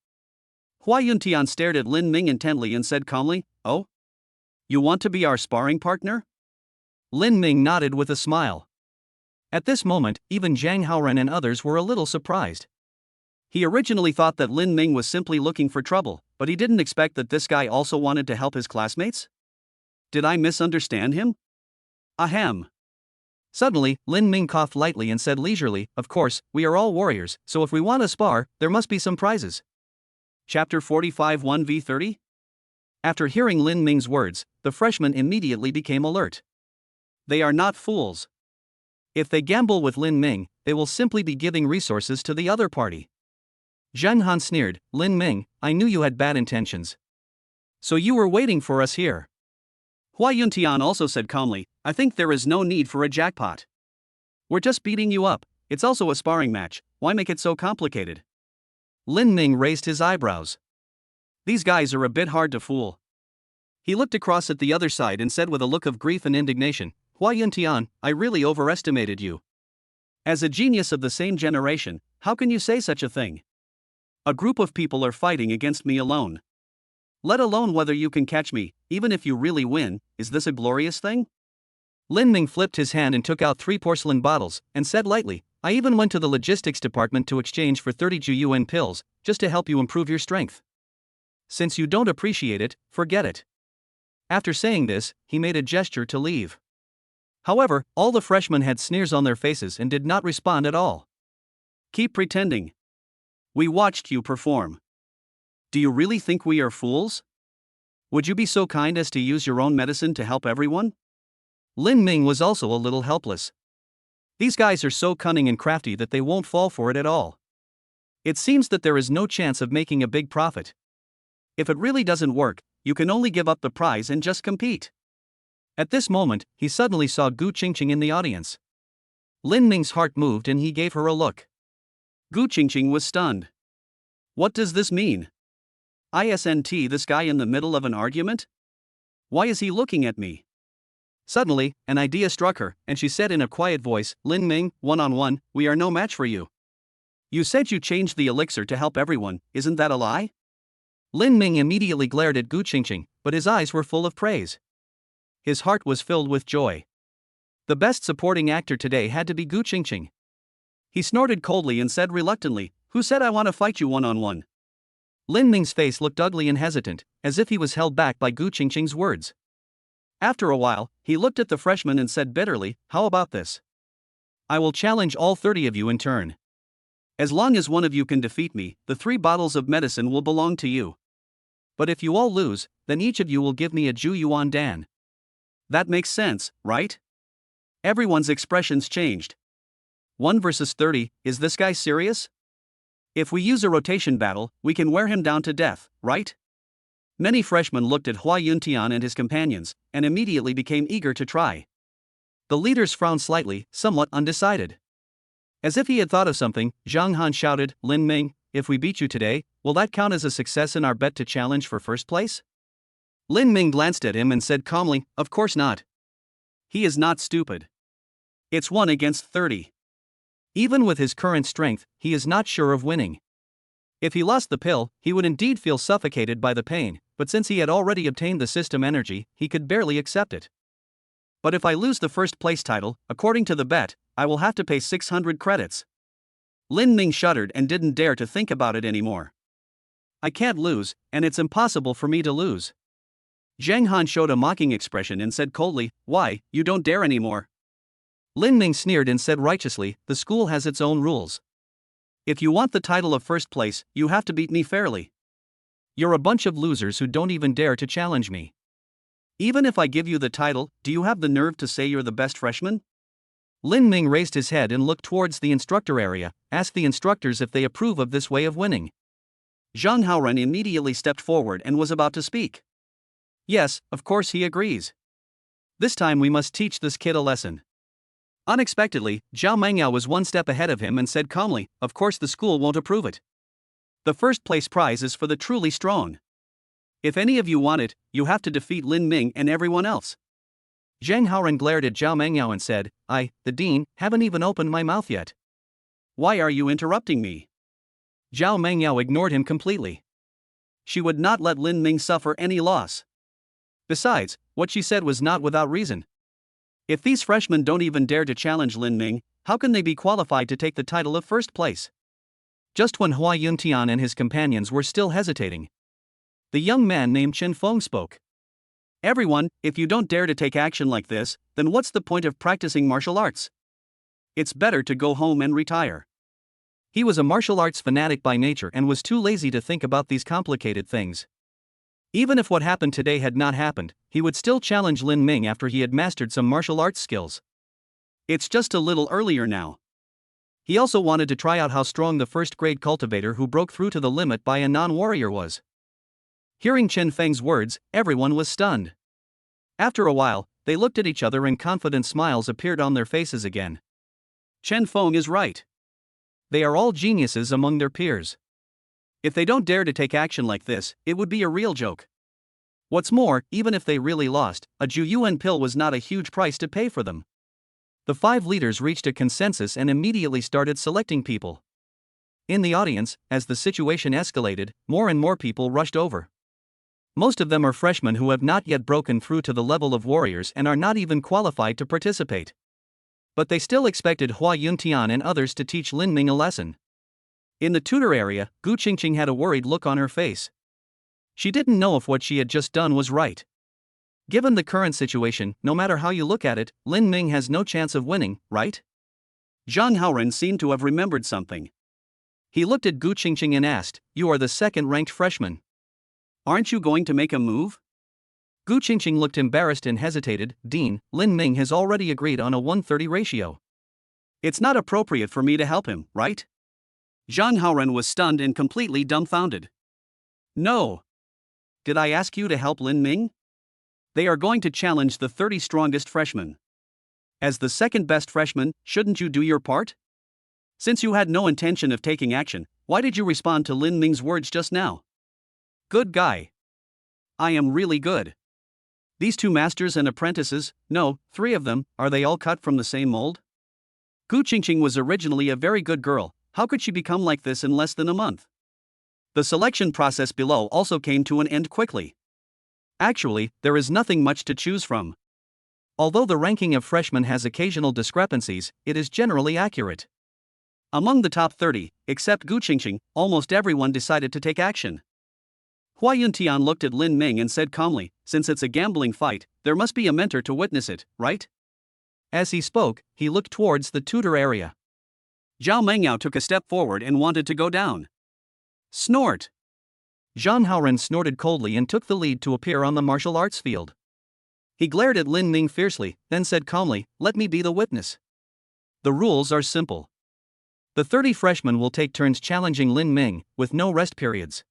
Hua Yuntian stared at Lin Ming intently and said calmly, "Oh? You want to be our sparring partner?" Lin Ming nodded with a smile. At this moment, even Zhang Haoren and others were a little surprised. He originally thought that Lin Ming was simply looking for trouble, but he didn't expect that this guy also wanted to help his classmates. Did I misunderstand him? Ahem. Suddenly, Lin Ming coughed lightly and said leisurely, "Of course, we are all warriors, so if we want to spar, there must be some prizes." Chapter 45 1v30? After hearing Lin Ming's words, the freshmen immediately became alert. They are not fools. If they gamble with Lin Ming, they will simply be giving resources to the other party. Zhang Han sneered, "Lin Ming, I knew you had bad intentions. So you were waiting for us here." Hua Yuntian also said calmly, "I think there is no need for a jackpot. We're just beating you up, it's also a sparring match, why make it so complicated?" Lin Ming raised his eyebrows. These guys are a bit hard to fool. He looked across at the other side and said with a look of grief and indignation, Hua Yuntian, I really overestimated you. As a genius of the same generation, how can you say such a thing? A group of people are fighting against me alone. Let alone whether you can catch me, even if you really win, is this a glorious thing? Lin Ming flipped his hand and took out 3 porcelain bottles, and said lightly, I even went to the logistics department to exchange for 30 Juyuan pills, just to help you improve your strength. Since you don't appreciate it, forget it. After saying this, he made a gesture to leave. However, all the freshmen had sneers on their faces and did not respond at all. Keep pretending. We watched you perform. Do you really think we are fools? Would you be so kind as to use your own medicine to help everyone? Lin Ming was also a little helpless. These guys are so cunning and crafty that they won't fall for it at all. It seems that there is no chance of making a big profit. If it really doesn't work, you can only give up the prize and just compete. At this moment, he suddenly saw Gu Qingqing in the audience. Lin Ming's heart moved and he gave her a look. Gu Qingqing was stunned. What does this mean? Isn't this guy in the middle of an argument? Why is he looking at me? Suddenly, an idea struck her, and she said in a quiet voice, Lin Ming, one-on-one, we are no match for you. You said you changed the elixir to help everyone, isn't that a lie? Lin Ming immediately glared at Gu Qingqing, but his eyes were full of praise. His heart was filled with joy. The best supporting actor today had to be Gu Qingqing. He snorted coldly and said reluctantly, Who said I want to fight you one-on-one? Lin Ming's face looked ugly and hesitant, as if he was held back by Gu Qingqing's words. After a while, he looked at the freshman and said bitterly, How about this? I will challenge all 30 of you in turn. As long as one of you can defeat me, the 3 bottles of medicine will belong to you. But if you all lose, then each of you will give me a Ju Yuan Dan. That makes sense, right? Everyone's expressions changed. 1 versus 30, is this guy serious? If we use a rotation battle, we can wear him down to death, right? Many freshmen looked at Hua Yuntian and his companions, and immediately became eager to try. The leaders frowned slightly, somewhat undecided. As if he had thought of something, Zhang Han shouted, Lin Ming, if we beat you today, will that count as a success in our bet to challenge for first place? Lin Ming glanced at him and said calmly, Of course not. He is not stupid. It's 1 against 30. Even with his current strength, he is not sure of winning. If he lost the pill, he would indeed feel suffocated by the pain, but since he had already obtained the system energy, he could barely accept it. But if I lose the first place title, according to the bet, I will have to pay 600 credits. Lin Ming shuddered and didn't dare to think about it anymore. I can't lose, and it's impossible for me to lose. Zhang Han showed a mocking expression and said coldly, Why, you don't dare anymore? Lin Ming sneered and said righteously, The school has its own rules. If you want the title of first place, you have to beat me fairly. You're a bunch of losers who don't even dare to challenge me. Even if I give you the title, do you have the nerve to say you're the best freshman? Lin Ming raised his head and looked towards the instructor area, asked the instructors if they approve of this way of winning. Zhang Haoren immediately stepped forward and was about to speak. Yes, of course he agrees. This time we must teach this kid a lesson. Unexpectedly, Zhao Mengyao was 1 step ahead of him and said calmly, Of course the school won't approve it. The first place prize is for the truly strong. If any of you want it, you have to defeat Lin Ming and everyone else. Zhang Haoren glared at Zhao Mengyao and said, I, the dean, haven't even opened my mouth yet. Why are you interrupting me? Zhao Mengyao ignored him completely. She would not let Lin Ming suffer any loss. Besides, what she said was not without reason. If these freshmen don't even dare to challenge Lin Ming, how can they be qualified to take the title of first place? Just when Hua Yuntian and his companions were still hesitating, the young man named Chen Feng spoke. Everyone, if you don't dare to take action like this, then what's the point of practicing martial arts? It's better to go home and retire. He was a martial arts fanatic by nature and was too lazy to think about these complicated things. Even if what happened today had not happened, he would still challenge Lin Ming after he had mastered some martial arts skills. It's just a little earlier now. He also wanted to try out how strong the first-grade cultivator who broke through to the limit by a non-warrior was. Hearing Chen Feng's words, everyone was stunned. After a while, they looked at each other and confident smiles appeared on their faces again. Chen Feng is right. They are all geniuses among their peers. If they don't dare to take action like this, it would be a real joke. What's more, even if they really lost, a Juyuan pill was not a huge price to pay for them. The 5 leaders reached a consensus and immediately started selecting people. In the audience, as the situation escalated, more and more people rushed over. Most of them are freshmen who have not yet broken through to the level of warriors and are not even qualified to participate. But they still expected Hua Yuntian and others to teach Lin Ming a lesson. In the tutor area, Gu Qingqing had a worried look on her face. She didn't know if what she had just done was right. Given the current situation, no matter how you look at it, Lin Ming has no chance of winning, right? Zhang Haoren seemed to have remembered something. He looked at Gu Qingqing and asked, "You are the second-ranked freshman. Aren't you going to make a move?" Gu Qingqing looked embarrassed and hesitated. "Dean, Lin Ming has already agreed on a 1:30 ratio. It's not appropriate for me to help him, right?" Zhang Haoren was stunned and completely dumbfounded. "No. Did I ask you to help Lin Ming? They are going to challenge the 30 strongest freshmen. As the second best freshman, shouldn't you do your part? Since you had no intention of taking action, why did you respond to Lin Ming's words just now? Good guy. I am really good. These 2 masters and apprentices, no, 3 of them, are they all cut from the same mold? Gu Qingqing was originally a very good girl, how could she become like this in less than a month?" The selection process below also came to an end quickly. Actually, there is nothing much to choose from. Although the ranking of freshmen has occasional discrepancies, it is generally accurate. Among the top 30, except Gu Qingqing, almost everyone decided to take action. Hua Yuntian looked at Lin Ming and said calmly, "Since it's a gambling fight, there must be a mentor to witness it, right?" As he spoke, he looked towards the tutor area. Zhao Mengyao took a step forward and wanted to go down. Snort! Zhang Haoren snorted coldly and took the lead to appear on the martial arts field. He glared at Lin Ming fiercely, then said calmly, "Let me be the witness. The rules are simple. The 30 freshmen will take turns challenging Lin Ming, with no rest periods."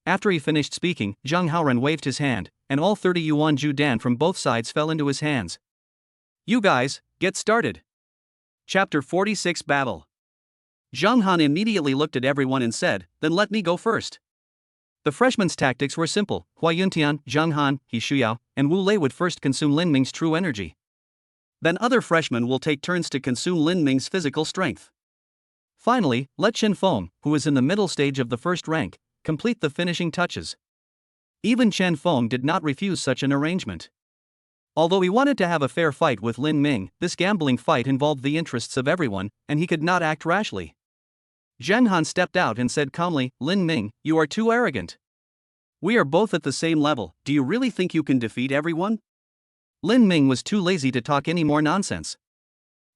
After he finished speaking, Zhang Haoren waved his hand, and all 30 Yuan Ju Dan from both sides fell into his hands. "You guys, get started." Chapter 46 Battle. Zhang Han immediately looked at everyone and said, "Then let me go first." The freshmen's tactics were simple. Hua Yuntian, Zhang Han, He Shuyao, and Wu Lei would first consume Lin Ming's true energy. Then other freshmen will take turns to consume Lin Ming's physical strength. Finally, let Chen Feng, who is in the middle stage of the first rank, complete the finishing touches. Even Chen Feng did not refuse such an arrangement. Although he wanted to have a fair fight with Lin Ming, this gambling fight involved the interests of everyone, and he could not act rashly. Zhang Han stepped out and said calmly, "Lin Ming, you are too arrogant. We are both at the same level, do you really think you can defeat everyone?" Lin Ming was too lazy to talk any more nonsense.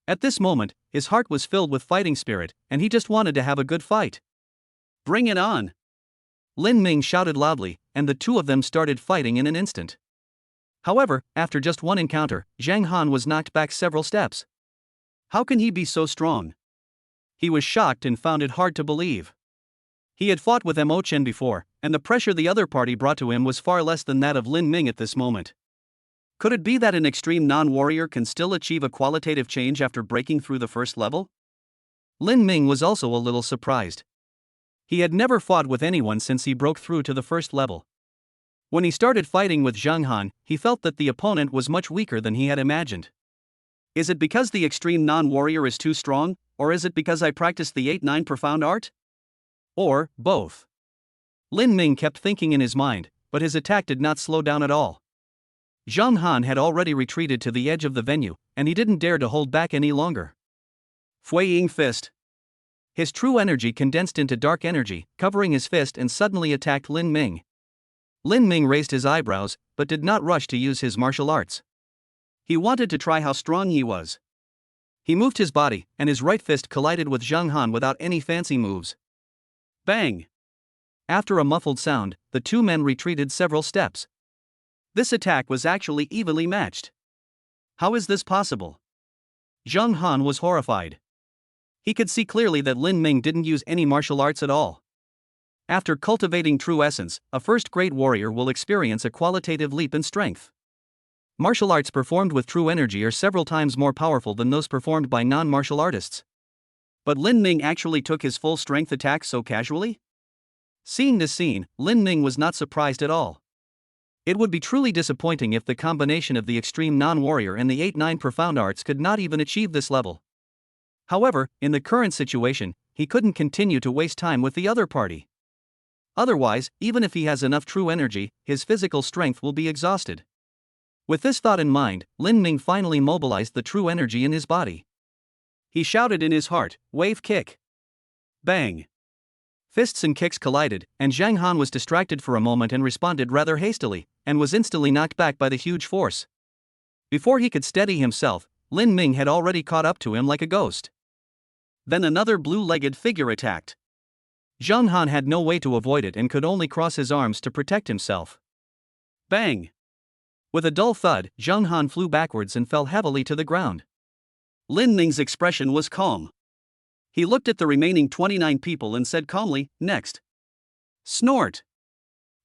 At this moment, his heart was filled with fighting spirit, and he just wanted to have a good fight. "Bring it on!" Lin Ming shouted loudly, and the 2 of them started fighting in an instant. However, after just one encounter, Zhang Han was knocked back several steps. How can he be so strong? He was shocked and found it hard to believe. He had fought with Mo Chen before, and the pressure the other party brought to him was far less than that of Lin Ming at this moment. Could it be that an extreme non-warrior can still achieve a qualitative change after breaking through the first level? Lin Ming was also a little surprised. He had never fought with anyone since he broke through to the first level. When he started fighting with Zhang Han, he felt that the opponent was much weaker than he had imagined. Is it because the extreme non-warrior is too strong, or is it because I practiced the 8-9 profound art? Or, both? Lin Ming kept thinking in his mind, but his attack did not slow down at all. Zhang Han had already retreated to the edge of the venue, and he didn't dare to hold back any longer. Fui Ying Fist. His true energy condensed into dark energy, covering his fist, and suddenly attacked Lin Ming. Lin Ming raised his eyebrows, but did not rush to use his martial arts. He wanted to try how strong he was. He moved his body, and his right fist collided with Zhang Han without any fancy moves. Bang! After a muffled sound, the 2 men retreated several steps. This attack was actually evenly matched. How is this possible? Zhang Han was horrified. He could see clearly that Lin Ming didn't use any martial arts at all. After cultivating true essence, a first-grade warrior will experience a qualitative leap in strength. Martial arts performed with true energy are several times more powerful than those performed by non-martial artists. But Lin Ming actually took his full strength attack so casually? Seeing this scene, Lin Ming was not surprised at all. It would be truly disappointing if the combination of the extreme non-warrior and the 8-9 profound arts could not even achieve this level. However, in the current situation, he couldn't continue to waste time with the other party. Otherwise, even if he has enough true energy, his physical strength will be exhausted. With this thought in mind, Lin Ming finally mobilized the true energy in his body. He shouted in his heart, "Wave kick!" Bang! Fists and kicks collided, and Zhang Han was distracted for a moment and responded rather hastily, and was instantly knocked back by the huge force. Before he could steady himself, Lin Ming had already caught up to him like a ghost. Then another blue-legged figure attacked. Zhang Han had no way to avoid it and could only cross his arms to protect himself. Bang! With a dull thud, Zhang Han flew backwards and fell heavily to the ground. Lin Ming's expression was calm. He looked at the remaining 29 people and said calmly, "Next." Snort!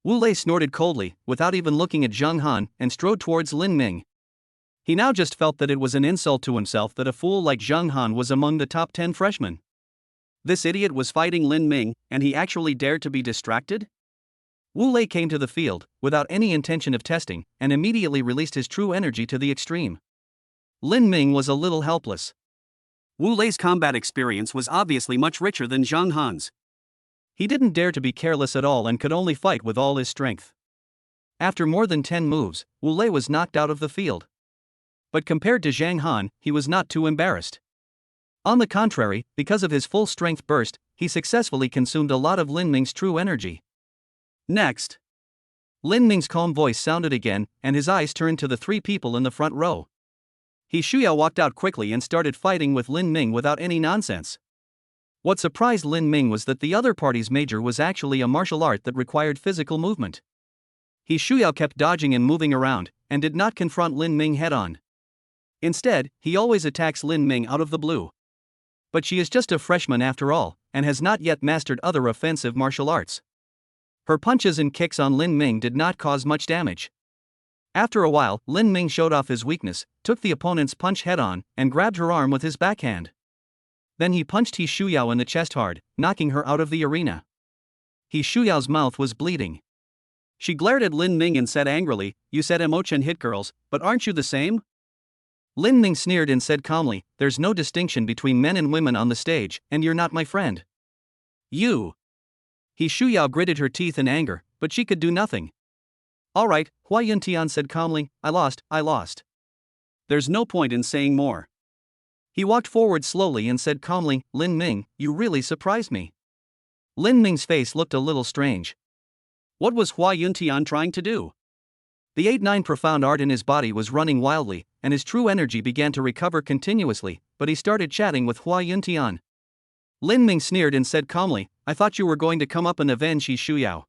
Wu Lei snorted coldly, without even looking at Zhang Han, and strode towards Lin Ming. He now just felt that it was an insult to himself that a fool like Zhang Han was among the top 10 freshmen. This idiot was fighting Lin Ming, and he actually dared to be distracted? Wu Lei came to the field, without any intention of testing, and immediately released his true energy to the extreme. Lin Ming was a little helpless. Wu Lei's combat experience was obviously much richer than Zhang Han's. He didn't dare to be careless at all and could only fight with all his strength. After more than 10 moves, Wu Lei was knocked out of the field. But compared to Zhang Han, he was not too embarrassed. On the contrary, because of his full strength burst, he successfully consumed a lot of Lin Ming's true energy. Next! Lin Ming's calm voice sounded again, and his eyes turned to the 3 people in the front row. He Shuyao walked out quickly and started fighting with Lin Ming without any nonsense. What surprised Lin Ming was that the other party's major was actually a martial art that required physical movement. He Shuyao kept dodging and moving around, and did not confront Lin Ming head-on. Instead, he always attacks Lin Ming out of the blue. But she is just a freshman after all, and has not yet mastered other offensive martial arts. Her punches and kicks on Lin Ming did not cause much damage. After a while, Lin Ming showed off his weakness, took the opponent's punch head-on, and grabbed her arm with his backhand. Then he punched He Shuyao in the chest hard, knocking her out of the arena. He Shuyao's mouth was bleeding. She glared at Lin Ming and said angrily, "You said Emo-chen hit girls, but aren't you the same?" Lin Ming sneered and said calmly, "There's no distinction between men and women on the stage, and you're not my friend." "You!" He Shuyao gritted her teeth in anger, but she could do nothing. "Alright," Hua Yuntian said calmly, I lost. There's no point in saying more." He walked forward slowly and said calmly, "Lin Ming, you really surprised me." Lin Ming's face looked a little strange. What was Hua Yuntian trying to do? The 8-9 profound art in his body was running wildly, and his true energy began to recover continuously, but he started chatting with Hua Yuntian. Lin Ming sneered and said calmly, "I thought you were going to come up and avenge He Shuyao."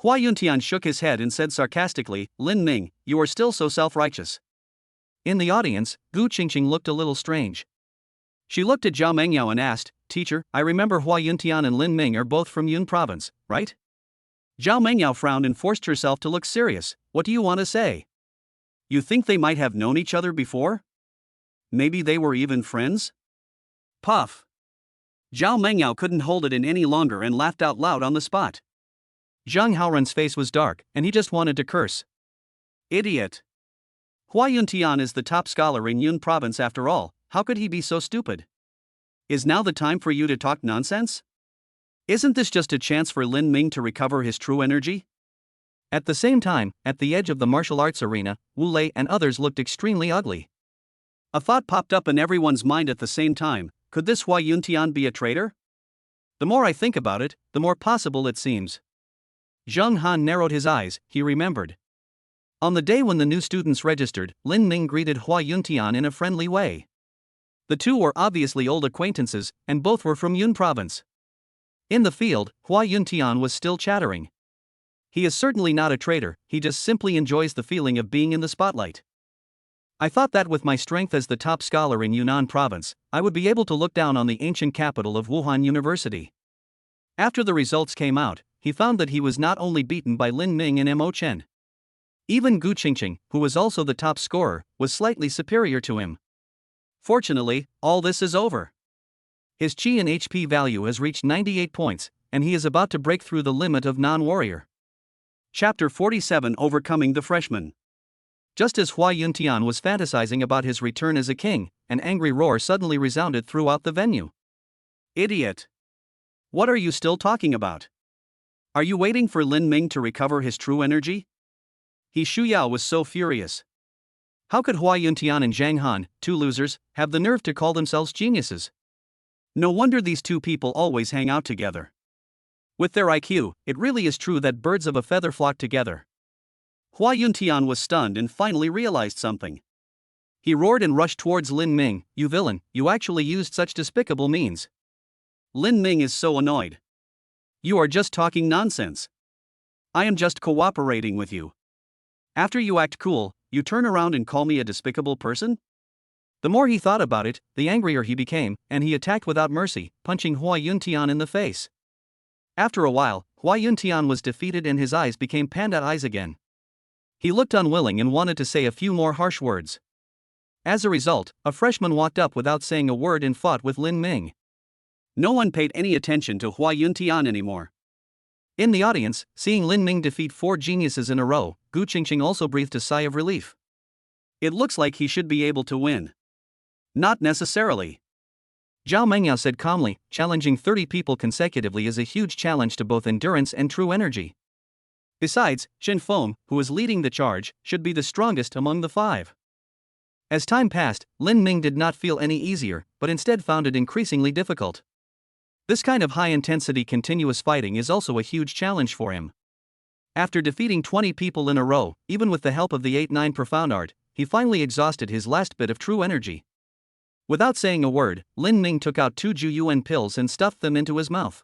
Hua Yuntian shook his head and said sarcastically, "Lin Ming, you are still so self-righteous." In the audience, Gu Qingqing looked a little strange. She looked at Zhao Mengyao and asked, "Teacher, I remember Hua Yuntian and Lin Ming are both from Yun Province, right?" Zhao Mengyao frowned and forced herself to look serious. "What do you want to say? You think they might have known each other before? Maybe they were even friends?" Puff. Zhao Mengyao couldn't hold it in any longer and laughed out loud on the spot. Zhang Haoran's face was dark, and he just wanted to curse. Idiot. Hua Yuntian is the top scholar in Yun Province after all, how could he be so stupid? Is now the time for you to talk nonsense? Isn't this just a chance for Lin Ming to recover his true energy? At the same time, at the edge of the martial arts arena, Wu Lei and others looked extremely ugly. A thought popped up in everyone's mind at the same time, could this Hua Yuntian be a traitor? The more I think about it, the more possible it seems. Zhang Han narrowed his eyes, he remembered. On the day when the new students registered, Lin Ming greeted Hua Yuntian in a friendly way. The two were obviously old acquaintances, and both were from Yun Province. In the field, Hua Yuntian was still chattering. He is certainly not a traitor, he just simply enjoys the feeling of being in the spotlight. I thought that with my strength as the top scholar in Yunnan Province, I would be able to look down on the ancient capital of Wuhan University. After the results came out, he found that he was not only beaten by Lin Ming and Mo Chen. Even Gu Qingqing, who was also the top scorer, was slightly superior to him. Fortunately, all this is over. His Qi and HP value has reached 98 points, and he is about to break through the limit of non-warrior. Chapter 47 Overcoming the Freshman. Just as Hua Yuntian was fantasizing about his return as a king, an angry roar suddenly resounded throughout the venue. Idiot! What are you still talking about? Are you waiting for Lin Ming to recover his true energy? He Shuyao was so furious. How could Hua Yuntian and Zhang Han, two losers, have the nerve to call themselves geniuses? No wonder these two people always hang out together. With their IQ, it really is true that birds of a feather flock together. Hua Yuntian was stunned and finally realized something. He roared and rushed towards Lin Ming. You villain, you actually used such despicable means. Lin Ming is so annoyed. You are just talking nonsense. I am just cooperating with you. After you act cool, you turn around and call me a despicable person? The more he thought about it, the angrier he became, and he attacked without mercy, punching Hua Yuntian in the face. After a while, Hua Yuntian was defeated and his eyes became panda eyes again. He looked unwilling and wanted to say a few more harsh words. As a result, a freshman walked up without saying a word and fought with Lin Ming. No one paid any attention to Hua Yuntian anymore. In the audience, seeing Lin Ming defeat 4 geniuses in a row, Gu Qingqing also breathed a sigh of relief. It looks like he should be able to win. Not necessarily. Zhao Mengyao said calmly, challenging 30 people consecutively is a huge challenge to both endurance and true energy. Besides, Shen Feng, who is leading the charge, should be the strongest among the 5. As time passed, Lin Ming did not feel any easier, but instead found it increasingly difficult. This kind of high-intensity continuous fighting is also a huge challenge for him. After defeating 20 people in a row, even with the help of the 8-9 profound art, he finally exhausted his last bit of true energy. Without saying a word, Lin Ming took out 2 Juyuan pills and stuffed them into his mouth.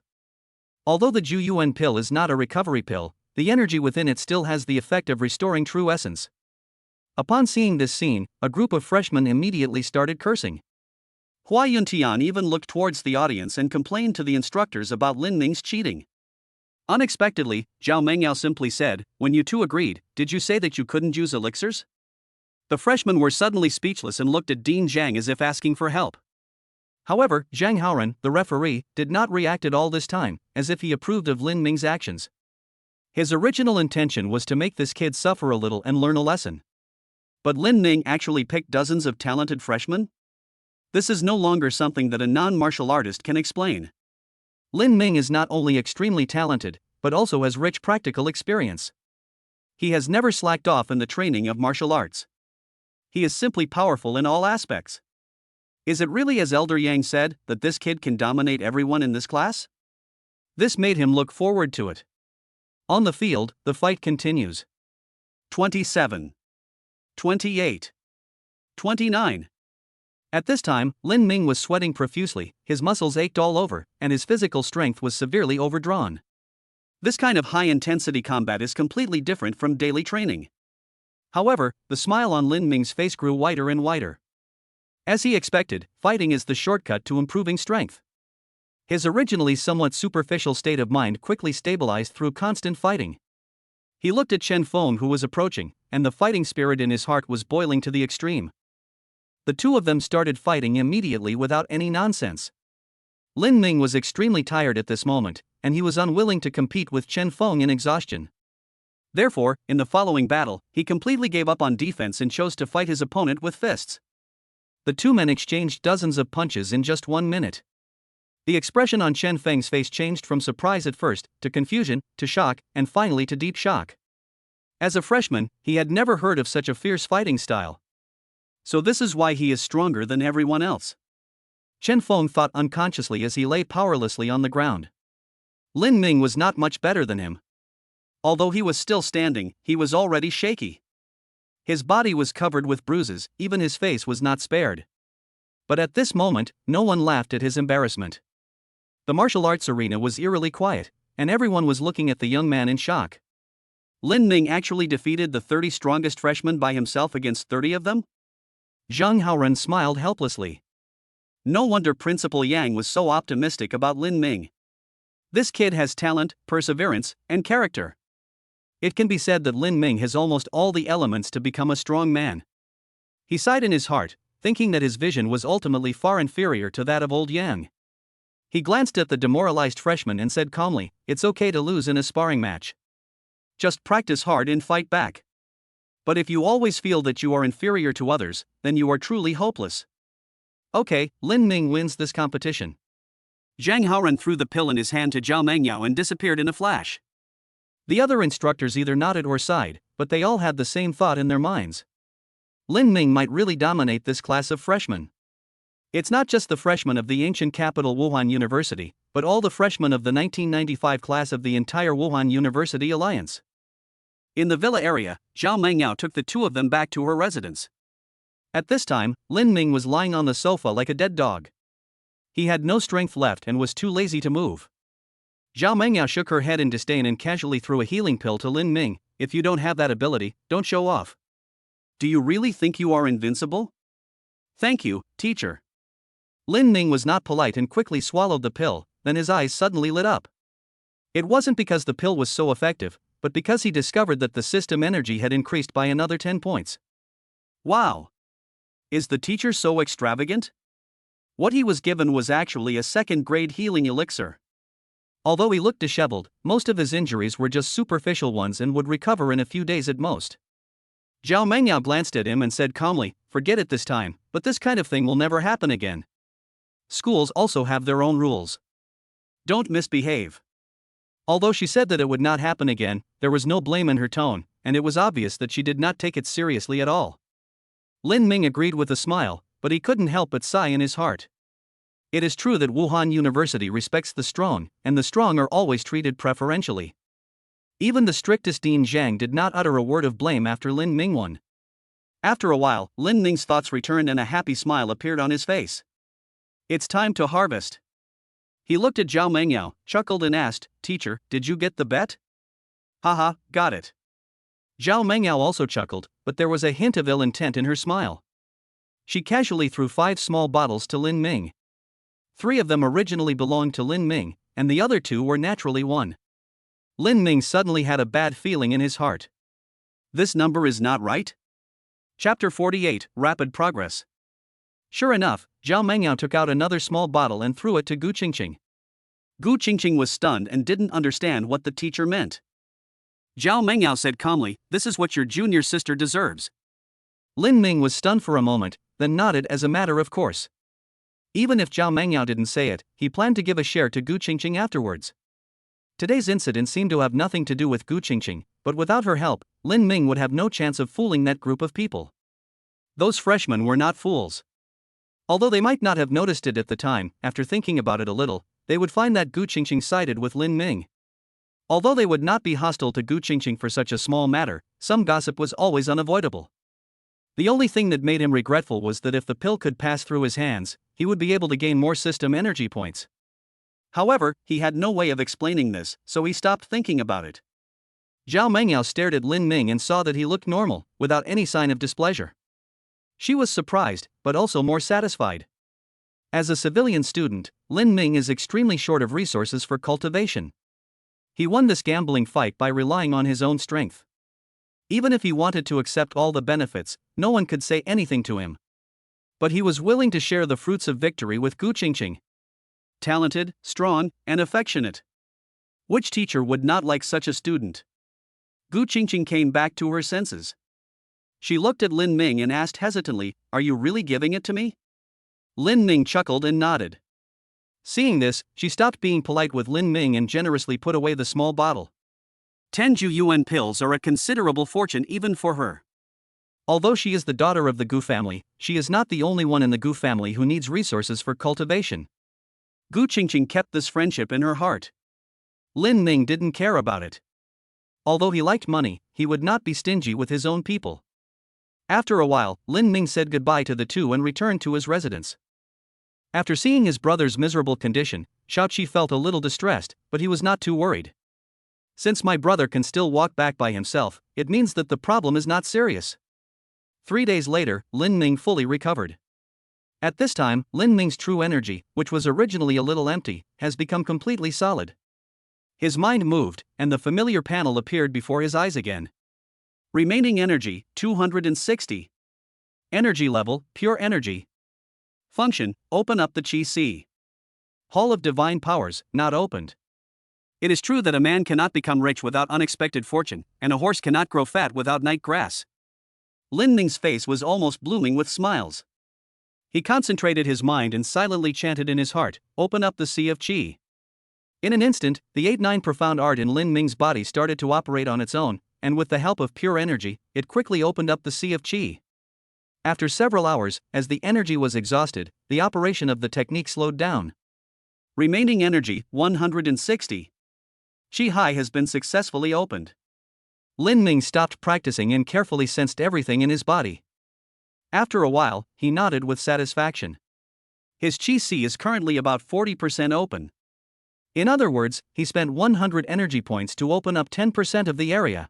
Although the Juyuan pill is not a recovery pill, the energy within it still has the effect of restoring true essence. Upon seeing this scene, a group of freshmen immediately started cursing. Hua Yuntian even looked towards the audience and complained to the instructors about Lin Ming's cheating. Unexpectedly, Zhao Mengyao simply said, "When you two agreed, did you say that you couldn't use elixirs?" The freshmen were suddenly speechless and looked at Dean Zhang as if asking for help. However, Zhang Haoran, the referee, did not react at all this time, as if he approved of Lin Ming's actions. His original intention was to make this kid suffer a little and learn a lesson. But Lin Ming actually picked dozens of talented freshmen? This is no longer something that a non-martial artist can explain. Lin Ming is not only extremely talented, but also has rich practical experience. He has never slacked off in the training of martial arts. He is simply powerful in all aspects. Is it really as Elder Yang said, that this kid can dominate everyone in this class? This made him look forward to it. On the field, the fight continues. 27. 28. 29. At this time, Lin Ming was sweating profusely, his muscles ached all over, and his physical strength was severely overdrawn. This kind of high-intensity combat is completely different from daily training. However, the smile on Lin Ming's face grew wider and wider. As he expected, fighting is the shortcut to improving strength. His originally somewhat superficial state of mind quickly stabilized through constant fighting. He looked at Shen Feng who was approaching, and the fighting spirit in his heart was boiling to the extreme. The two of them started fighting immediately without any nonsense. Lin Ming was extremely tired at this moment, and he was unwilling to compete with Shen Feng in exhaustion. Therefore, in the following battle, he completely gave up on defense and chose to fight his opponent with fists. The two men exchanged dozens of punches in just 1 minute. The expression on Shen Feng's face changed from surprise at first, to confusion, to shock, and finally to deep shock. As a freshman, he had never heard of such a fierce fighting style. So this is why he is stronger than everyone else. Shen Feng thought unconsciously as he lay powerlessly on the ground. Lin Ming was not much better than him. Although he was still standing, he was already shaky. His body was covered with bruises, even his face was not spared. But at this moment, no one laughed at his embarrassment. The martial arts arena was eerily quiet, and everyone was looking at the young man in shock. Lin Ming actually defeated the 30 strongest freshmen by himself against 30 of them? Zhang Haoran smiled helplessly. No wonder Principal Yang was so optimistic about Lin Ming. This kid has talent, perseverance, and character. It can be said that Lin Ming has almost all the elements to become a strong man. He sighed in his heart, thinking that his vision was ultimately far inferior to that of old Yang. He glanced at the demoralized freshman and said calmly, "It's okay to lose in a sparring match. Just practice hard and fight back. But if you always feel that you are inferior to others, then you are truly hopeless. Okay, Lin Ming wins this competition. Zhang Haoran threw the pill in his hand to Zhao Mengyao and disappeared in a flash. The other instructors either nodded or sighed, but they all had the same thought in their minds. Lin Ming might really dominate this class of freshmen. It's not just the freshmen of the ancient capital Wuhan University, but all the freshmen of the 1995 class of the entire Wuhan University Alliance. In the villa area, Zhao Mengyao took the two of them back to her residence. At this time, Lin Ming was lying on the sofa like a dead dog. He had no strength left and was too lazy to move. Zhao Mengyao shook her head in disdain and casually threw a healing pill to Lin Ming. If you don't have that ability, don't show off. Do you really think you are invincible? Thank you, teacher. Lin Ming was not polite and quickly swallowed the pill, then his eyes suddenly lit up. It wasn't because the pill was so effective, but because he discovered that the system energy had increased by another 10 points. Wow! Is the teacher so extravagant? What he was given was actually a second-grade healing elixir. Although he looked disheveled, most of his injuries were just superficial ones and would recover in a few days at most. Zhao Mengyao glanced at him and said calmly, "Forget it this time, but this kind of thing will never happen again. Schools also have their own rules. Don't misbehave." Although she said that it would not happen again, there was no blame in her tone, and it was obvious that she did not take it seriously at all. Lin Ming agreed with a smile, but he couldn't help but sigh in his heart. It is true that Wuhan University respects the strong, and the strong are always treated preferentially. Even the strictest Dean Zhang did not utter a word of blame after Lin Ming won. After a while, Lin Ming's thoughts returned and a happy smile appeared on his face. It's time to harvest. He looked at Zhao Mengyao, chuckled and asked, "Teacher, did you get the bet?" "Haha, got it." Zhao Mengyao also chuckled, but there was a hint of ill intent in her smile. She casually threw 5 small bottles to Lin Ming. 3 of them originally belonged to Lin Ming, and the other 2 were naturally won. Lin Ming suddenly had a bad feeling in his heart. This number is not right? Chapter 48, Rapid Progress. Sure enough, Zhao Mengyao took out another small bottle and threw it to Gu Qingqing. Gu Qingqing was stunned and didn't understand what the teacher meant. Zhao Mengyao said calmly, "This is what your junior sister deserves." Lin Ming was stunned for a moment, then nodded as a matter of course. Even if Zhao Mengyao didn't say it, he planned to give a share to Gu Qingqing afterwards. Today's incident seemed to have nothing to do with Gu Qingqing, but without her help, Lin Ming would have no chance of fooling that group of people. Those freshmen were not fools. Although they might not have noticed it at the time, after thinking about it a little, they would find that Gu Qingqing sided with Lin Ming. Although they would not be hostile to Gu Qingqing for such a small matter, some gossip was always unavoidable. The only thing that made him regretful was that if the pill could pass through his hands, he would be able to gain more system energy points. However, he had no way of explaining this, so he stopped thinking about it. Zhao Mengyao stared at Lin Ming and saw that he looked normal, without any sign of displeasure. She was surprised, but also more satisfied. As a civilian student, Lin Ming is extremely short of resources for cultivation. He won this gambling fight by relying on his own strength. Even if he wanted to accept all the benefits, no one could say anything to him. But he was willing to share the fruits of victory with Gu Qingqing. Talented, strong, and affectionate. Which teacher would not like such a student? Gu Qingqing came back to her senses. She looked at Lin Ming and asked hesitantly, "Are you really giving it to me?" Lin Ming chuckled and nodded. Seeing this, she stopped being polite with Lin Ming and generously put away the small bottle. 10 yuan pills are a considerable fortune even for her. Although she is the daughter of the Gu family, she is not the only one in the Gu family who needs resources for cultivation. Gu Qingqing kept this friendship in her heart. Lin Ming didn't care about it. Although he liked money, he would not be stingy with his own people. After a while, Lin Ming said goodbye to the two and returned to his residence. After seeing his brother's miserable condition, Shaoqi felt a little distressed, but he was not too worried. Since my brother can still walk back by himself, it means that the problem is not serious. 3 days later, Lin Ming fully recovered. At this time, Lin Ming's true energy, which was originally a little empty, has become completely solid. His mind moved, and the familiar panel appeared before his eyes again. Remaining energy, 260. Energy level, pure energy. Function, open up the Qi Si. Hall of Divine Powers, not opened. It is true that a man cannot become rich without unexpected fortune, and a horse cannot grow fat without night grass. Lin Ming's face was almost blooming with smiles. He concentrated his mind and silently chanted in his heart, "Open up the sea of qi." In an instant, the 8-9 profound art in Lin Ming's body started to operate on its own, and with the help of pure energy, it quickly opened up the sea of qi. After several hours, as the energy was exhausted, the operation of the technique slowed down. Remaining energy, 160. Qi Hai has been successfully opened. Lin Ming stopped practicing and carefully sensed everything in his body. After a while, he nodded with satisfaction. His Qi Sea is currently about 40% open. In other words, he spent 100 energy points to open up 10% of the area.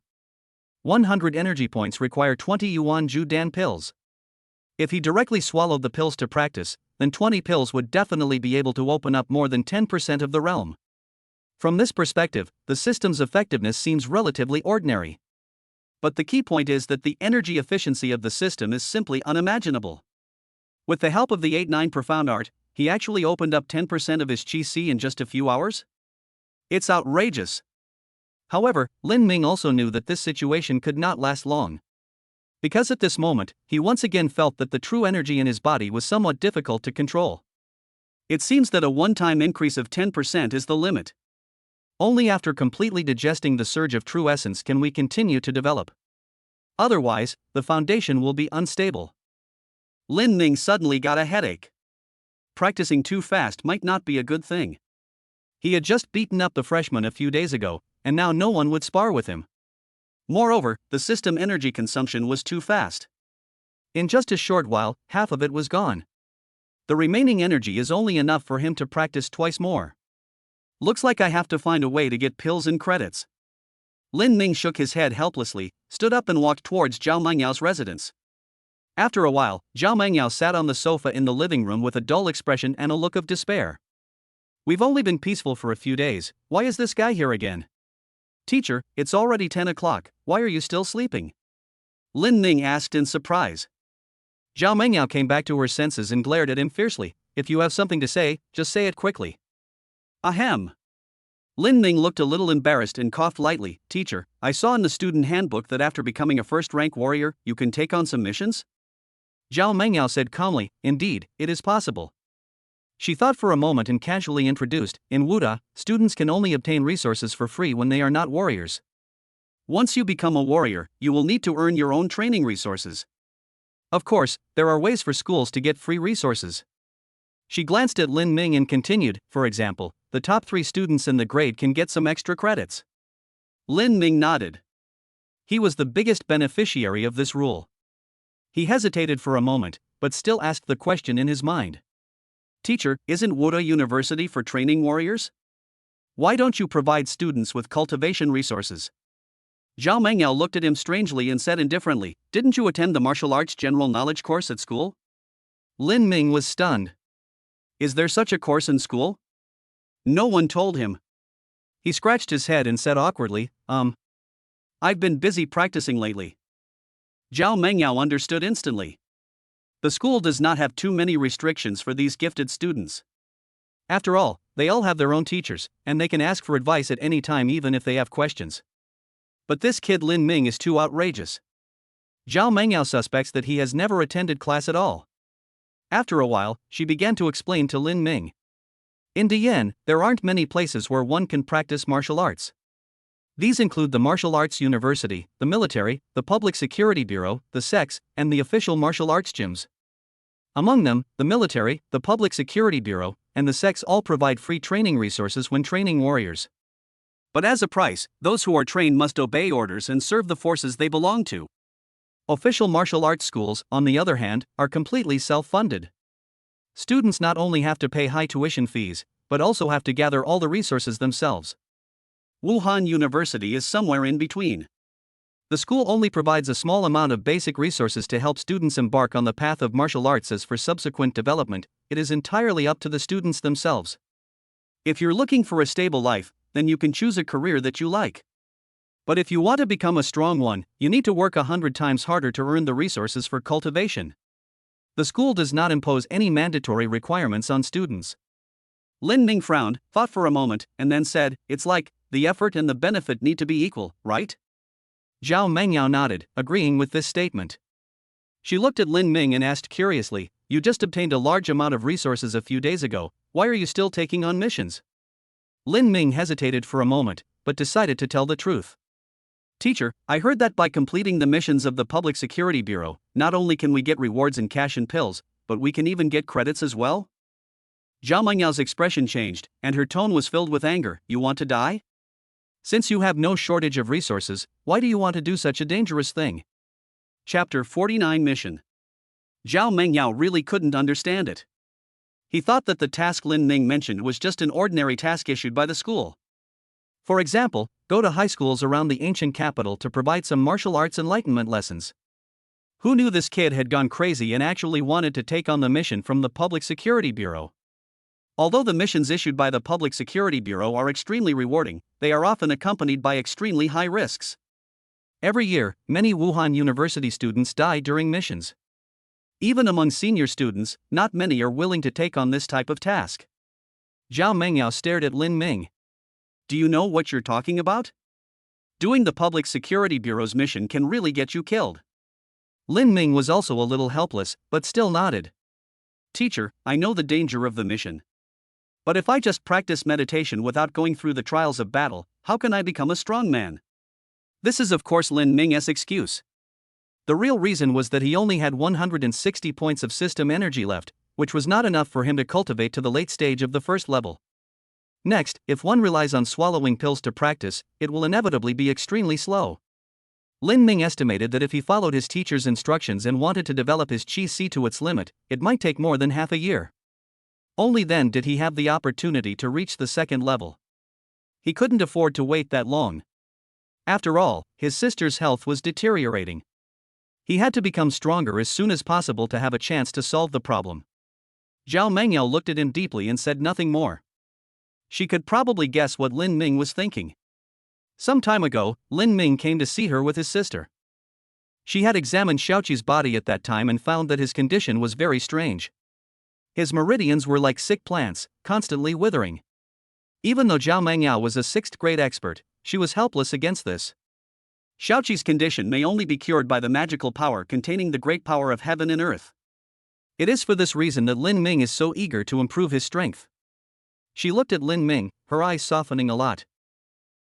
100 energy points require 20 Yuan Ju Dan pills. If he directly swallowed the pills to practice, then 20 pills would definitely be able to open up more than 10% of the realm. From this perspective, the system's effectiveness seems relatively ordinary. But the key point is that the energy efficiency of the system is simply unimaginable. With the help of the 8-9 profound art, he actually opened up 10% of his Qi Sea in just a few hours? It's outrageous. However, Lin Ming also knew that this situation could not last long. Because at this moment, he once again felt that the true energy in his body was somewhat difficult to control. It seems that a one-time increase of 10% is the limit. Only after completely digesting the surge of true essence can we continue to develop. Otherwise, the foundation will be unstable. Lin Ming suddenly got a headache. Practicing too fast might not be a good thing. He had just beaten up the freshman a few days ago, and now no one would spar with him. Moreover, the system energy consumption was too fast. In just a short while, half of it was gone. The remaining energy is only enough for him to practice twice more. Looks like I have to find a way to get pills and credits. Lin Ming shook his head helplessly, stood up and walked towards Zhao Mengyau's residence. After a while, Zhao Mengyao sat on the sofa in the living room with a dull expression and a look of despair. We've only been peaceful for a few days, why is this guy here again? Teacher, it's already 10 o'clock, why are you still sleeping? Lin Ming asked in surprise. Zhao Mengyao came back to her senses and glared at him fiercely. If you have something to say, just say it quickly. Ahem. Lin Ming looked a little embarrassed and coughed lightly. Teacher, I saw in the student handbook that after becoming a first-rank warrior, you can take on some missions? Zhao Mengyao said calmly, indeed, it is possible. She thought for a moment and casually introduced, in Wuda, students can only obtain resources for free when they are not warriors. Once you become a warrior, you will need to earn your own training resources. Of course, there are ways for schools to get free resources. She glanced at Lin Ming and continued, for example, the top 3 students in the grade can get some extra credits. Lin Ming nodded. He was the biggest beneficiary of this rule. He hesitated for a moment, but still asked the question in his mind. Teacher, isn't Wuda University for training warriors? Why don't you provide students with cultivation resources? Zhao Mengyao looked at him strangely and said indifferently, didn't you attend the martial arts general knowledge course at school? Lin Ming was stunned. Is there such a course in school? No one told him. He scratched his head and said awkwardly, I've been busy practicing lately. Zhao Mengyao understood instantly. The school does not have too many restrictions for these gifted students. After all, they all have their own teachers, and they can ask for advice at any time even if they have questions. But this kid Lin Ming is too outrageous. Zhao Mengyao suspects that he has never attended class at all. After a while, she began to explain to Lin Ming. In Dian, there aren't many places where one can practice martial arts. These include the Martial Arts University, the military, the Public Security Bureau, the SEX, and the official martial arts gyms. Among them, the military, the Public Security Bureau, and the SEX all provide free training resources when training warriors. But as a price, those who are trained must obey orders and serve the forces they belong to. Official martial arts schools, on the other hand, are completely self-funded. Students not only have to pay high tuition fees, but also have to gather all the resources themselves. Wuhan University is somewhere in between. The school only provides a small amount of basic resources to help students embark on the path of martial arts. As for subsequent development, it is entirely up to the students themselves. If you're looking for a stable life, then you can choose a career that you like. But if you want to become a strong one, you need to work 100 times harder to earn the resources for cultivation. The school does not impose any mandatory requirements on students. Lin Ming frowned, thought for a moment, and then said, it's like, the effort and the benefit need to be equal, right? Zhao Mengyao nodded, agreeing with this statement. She looked at Lin Ming and asked curiously, "You just obtained a large amount of resources a few days ago, why are you still taking on missions?" Lin Ming hesitated for a moment, but decided to tell the truth. "Teacher, I heard that by completing the missions of the Public Security Bureau, not only can we get rewards in cash and pills, but we can even get credits as well?" Zhao Mengyao's expression changed, and her tone was filled with anger. "You want to die? Since you have no shortage of resources, why do you want to do such a dangerous thing?" Chapter 49 Mission. Zhao Mengyao really couldn't understand it. He thought that the task Lin Ming mentioned was just an ordinary task issued by the school. For example, go to high schools around the ancient capital to provide some martial arts enlightenment lessons. Who knew this kid had gone crazy and actually wanted to take on the mission from the Public Security Bureau? Although the missions issued by the Public Security Bureau are extremely rewarding, they are often accompanied by extremely high risks. Every year, many Wuhan University students die during missions. Even among senior students, not many are willing to take on this type of task. Zhao Mengyao stared at Lin Ming. "Do you know what you're talking about? Doing the Public Security Bureau's mission can really get you killed." Lin Ming was also a little helpless, but still nodded. "Teacher, I know the danger of the mission. But if I just practice meditation without going through the trials of battle, how can I become a strong man?" This is of course Lin Ming's excuse. The real reason was that he only had 160 points of system energy left, which was not enough for him to cultivate to the late stage of the first level. Next, if one relies on swallowing pills to practice, it will inevitably be extremely slow. Lin Ming estimated that if he followed his teacher's instructions and wanted to develop his Qi to its limit, it might take more than half a year. Only then did he have the opportunity to reach the second level. He couldn't afford to wait that long. After all, his sister's health was deteriorating. He had to become stronger as soon as possible to have a chance to solve the problem. Zhao Mengyao looked at him deeply and said nothing more. She could probably guess what Lin Ming was thinking. Some time ago, Lin Ming came to see her with his sister. She had examined Xiaoqi's body at that time and found that his condition was very strange. His meridians were like sick plants, constantly withering. Even though Zhao Mengyao was a 6th grade expert, she was helpless against this. Xiaoqi's condition may only be cured by the magical power containing the great power of heaven and earth. It is for this reason that Lin Ming is so eager to improve his strength. She looked at Lin Ming, her eyes softening a lot.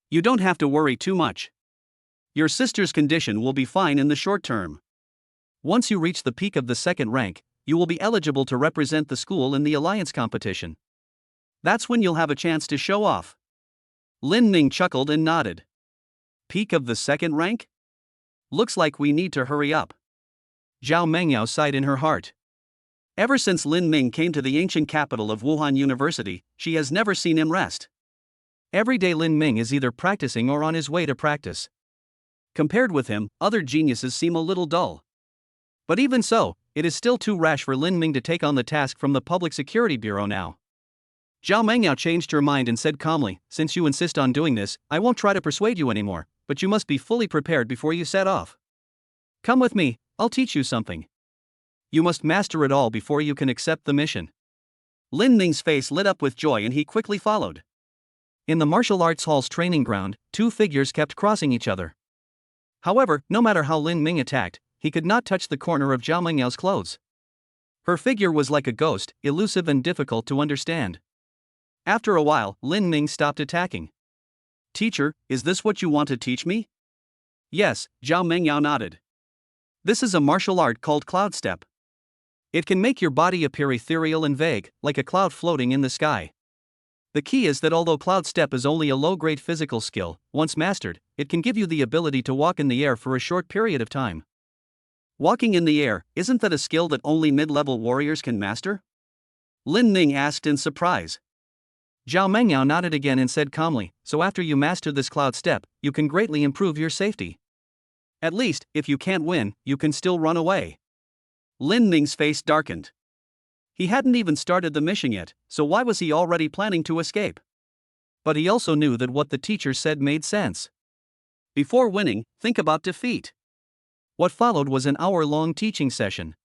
"You don't have to worry too much. Your sister's condition will be fine in the short term. Once you reach the peak of the second rank, you will be eligible to represent the school in the alliance competition. That's when you'll have a chance to show off." Lin Ming chuckled and nodded. "Peak of the second rank? Looks like we need to hurry up." Zhao Mengyao sighed in her heart. Ever since Lin Ming came to the ancient capital of Wuhan University, she has never seen him rest. Every day Lin Ming is either practicing or on his way to practice. Compared with him, other geniuses seem a little dull. But even so, it is still too rash for Lin Ming to take on the task from the Public Security Bureau now. Zhao Mengyao changed her mind and said calmly, "Since you insist on doing this, I won't try to persuade you anymore, but you must be fully prepared before you set off. Come with me, I'll teach you something. You must master it all before you can accept the mission." Lin Ming's face lit up with joy and he quickly followed. In the martial arts hall's training ground, two figures kept crossing each other. However, no matter how Lin Ming attacked, he could not touch the corner of Zhao Mengyao's clothes. Her figure was like a ghost, elusive and difficult to understand. After a while, Lin Ming stopped attacking. "Teacher, is this what you want to teach me?" "Yes," Zhao Mengyao nodded. "This is a martial art called cloud step. It can make your body appear ethereal and vague, like a cloud floating in the sky. The key is that although cloud step is only a low-grade physical skill, once mastered, it can give you the ability to walk in the air for a short period of time." "Walking in the air, isn't that a skill that only mid-level warriors can master?" Lin Ming asked in surprise. Zhao Mengyao nodded again and said calmly, "So after you master this cloud step, you can greatly improve your safety. At least, if you can't win, you can still run away." Lin Ming's face darkened. He hadn't even started the mission yet, so why was he already planning to escape? But he also knew that what the teacher said made sense. Before winning, think about defeat. What followed was an hour-long teaching session.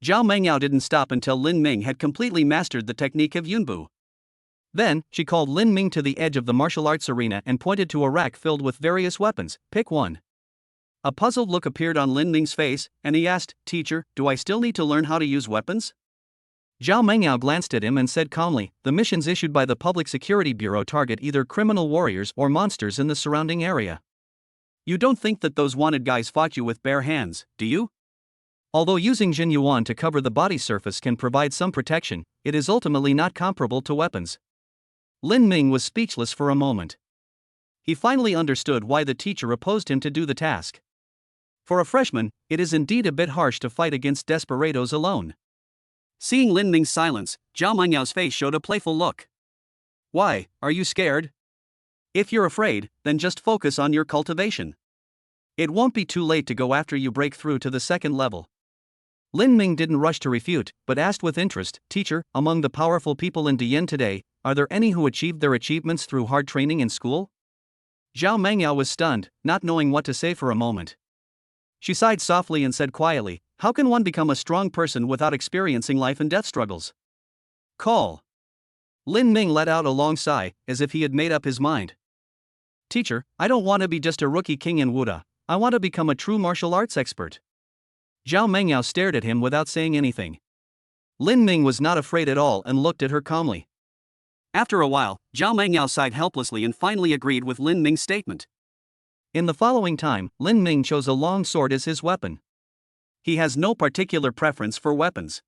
Zhao Mengyao didn't stop until Lin Ming had completely mastered the technique of Yunbu. Then, she called Lin Ming to the edge of the martial arts arena and pointed to a rack filled with various weapons. Pick one. A puzzled look appeared on Lin Ming's face, and he asked, "Teacher, do I still need to learn how to use weapons?" Zhao Mengyao glanced at him and said calmly, "The missions issued by the Public Security Bureau target either criminal warriors or monsters in the surrounding area. You don't think that those wanted guys fought you with bare hands, do you? Although using Jin Yuan to cover the body surface can provide some protection, it is ultimately not comparable to weapons." Lin Ming was speechless for a moment. He finally understood why the teacher opposed him to do the task. For a freshman, it is indeed a bit harsh to fight against desperados alone. Seeing Lin Ming's silence, Zhao Mengyao's face showed a playful look. "Why, are you scared? If you're afraid, then just focus on your cultivation. It won't be too late to go after you break through to the second level." Lin Ming didn't rush to refute, but asked with interest, "Teacher, among the powerful people in Dian today, are there any who achieved their achievements through hard training in school?" Zhao Mengyao was stunned, not knowing what to say for a moment. She sighed softly and said quietly, "How can one become a strong person without experiencing life and death struggles?" Call. Lin Ming let out a long sigh, as if he had made up his mind. "Teacher, I don't want to be just a rookie king in Wuda, I want to become a true martial arts expert." Zhao Mengyao stared at him without saying anything. Lin Ming was not afraid at all and looked at her calmly. After a while, Zhao Mengyao sighed helplessly and finally agreed with Lin Ming's statement. In the following time, Lin Ming chose a long sword as his weapon. He has no particular preference for weapons.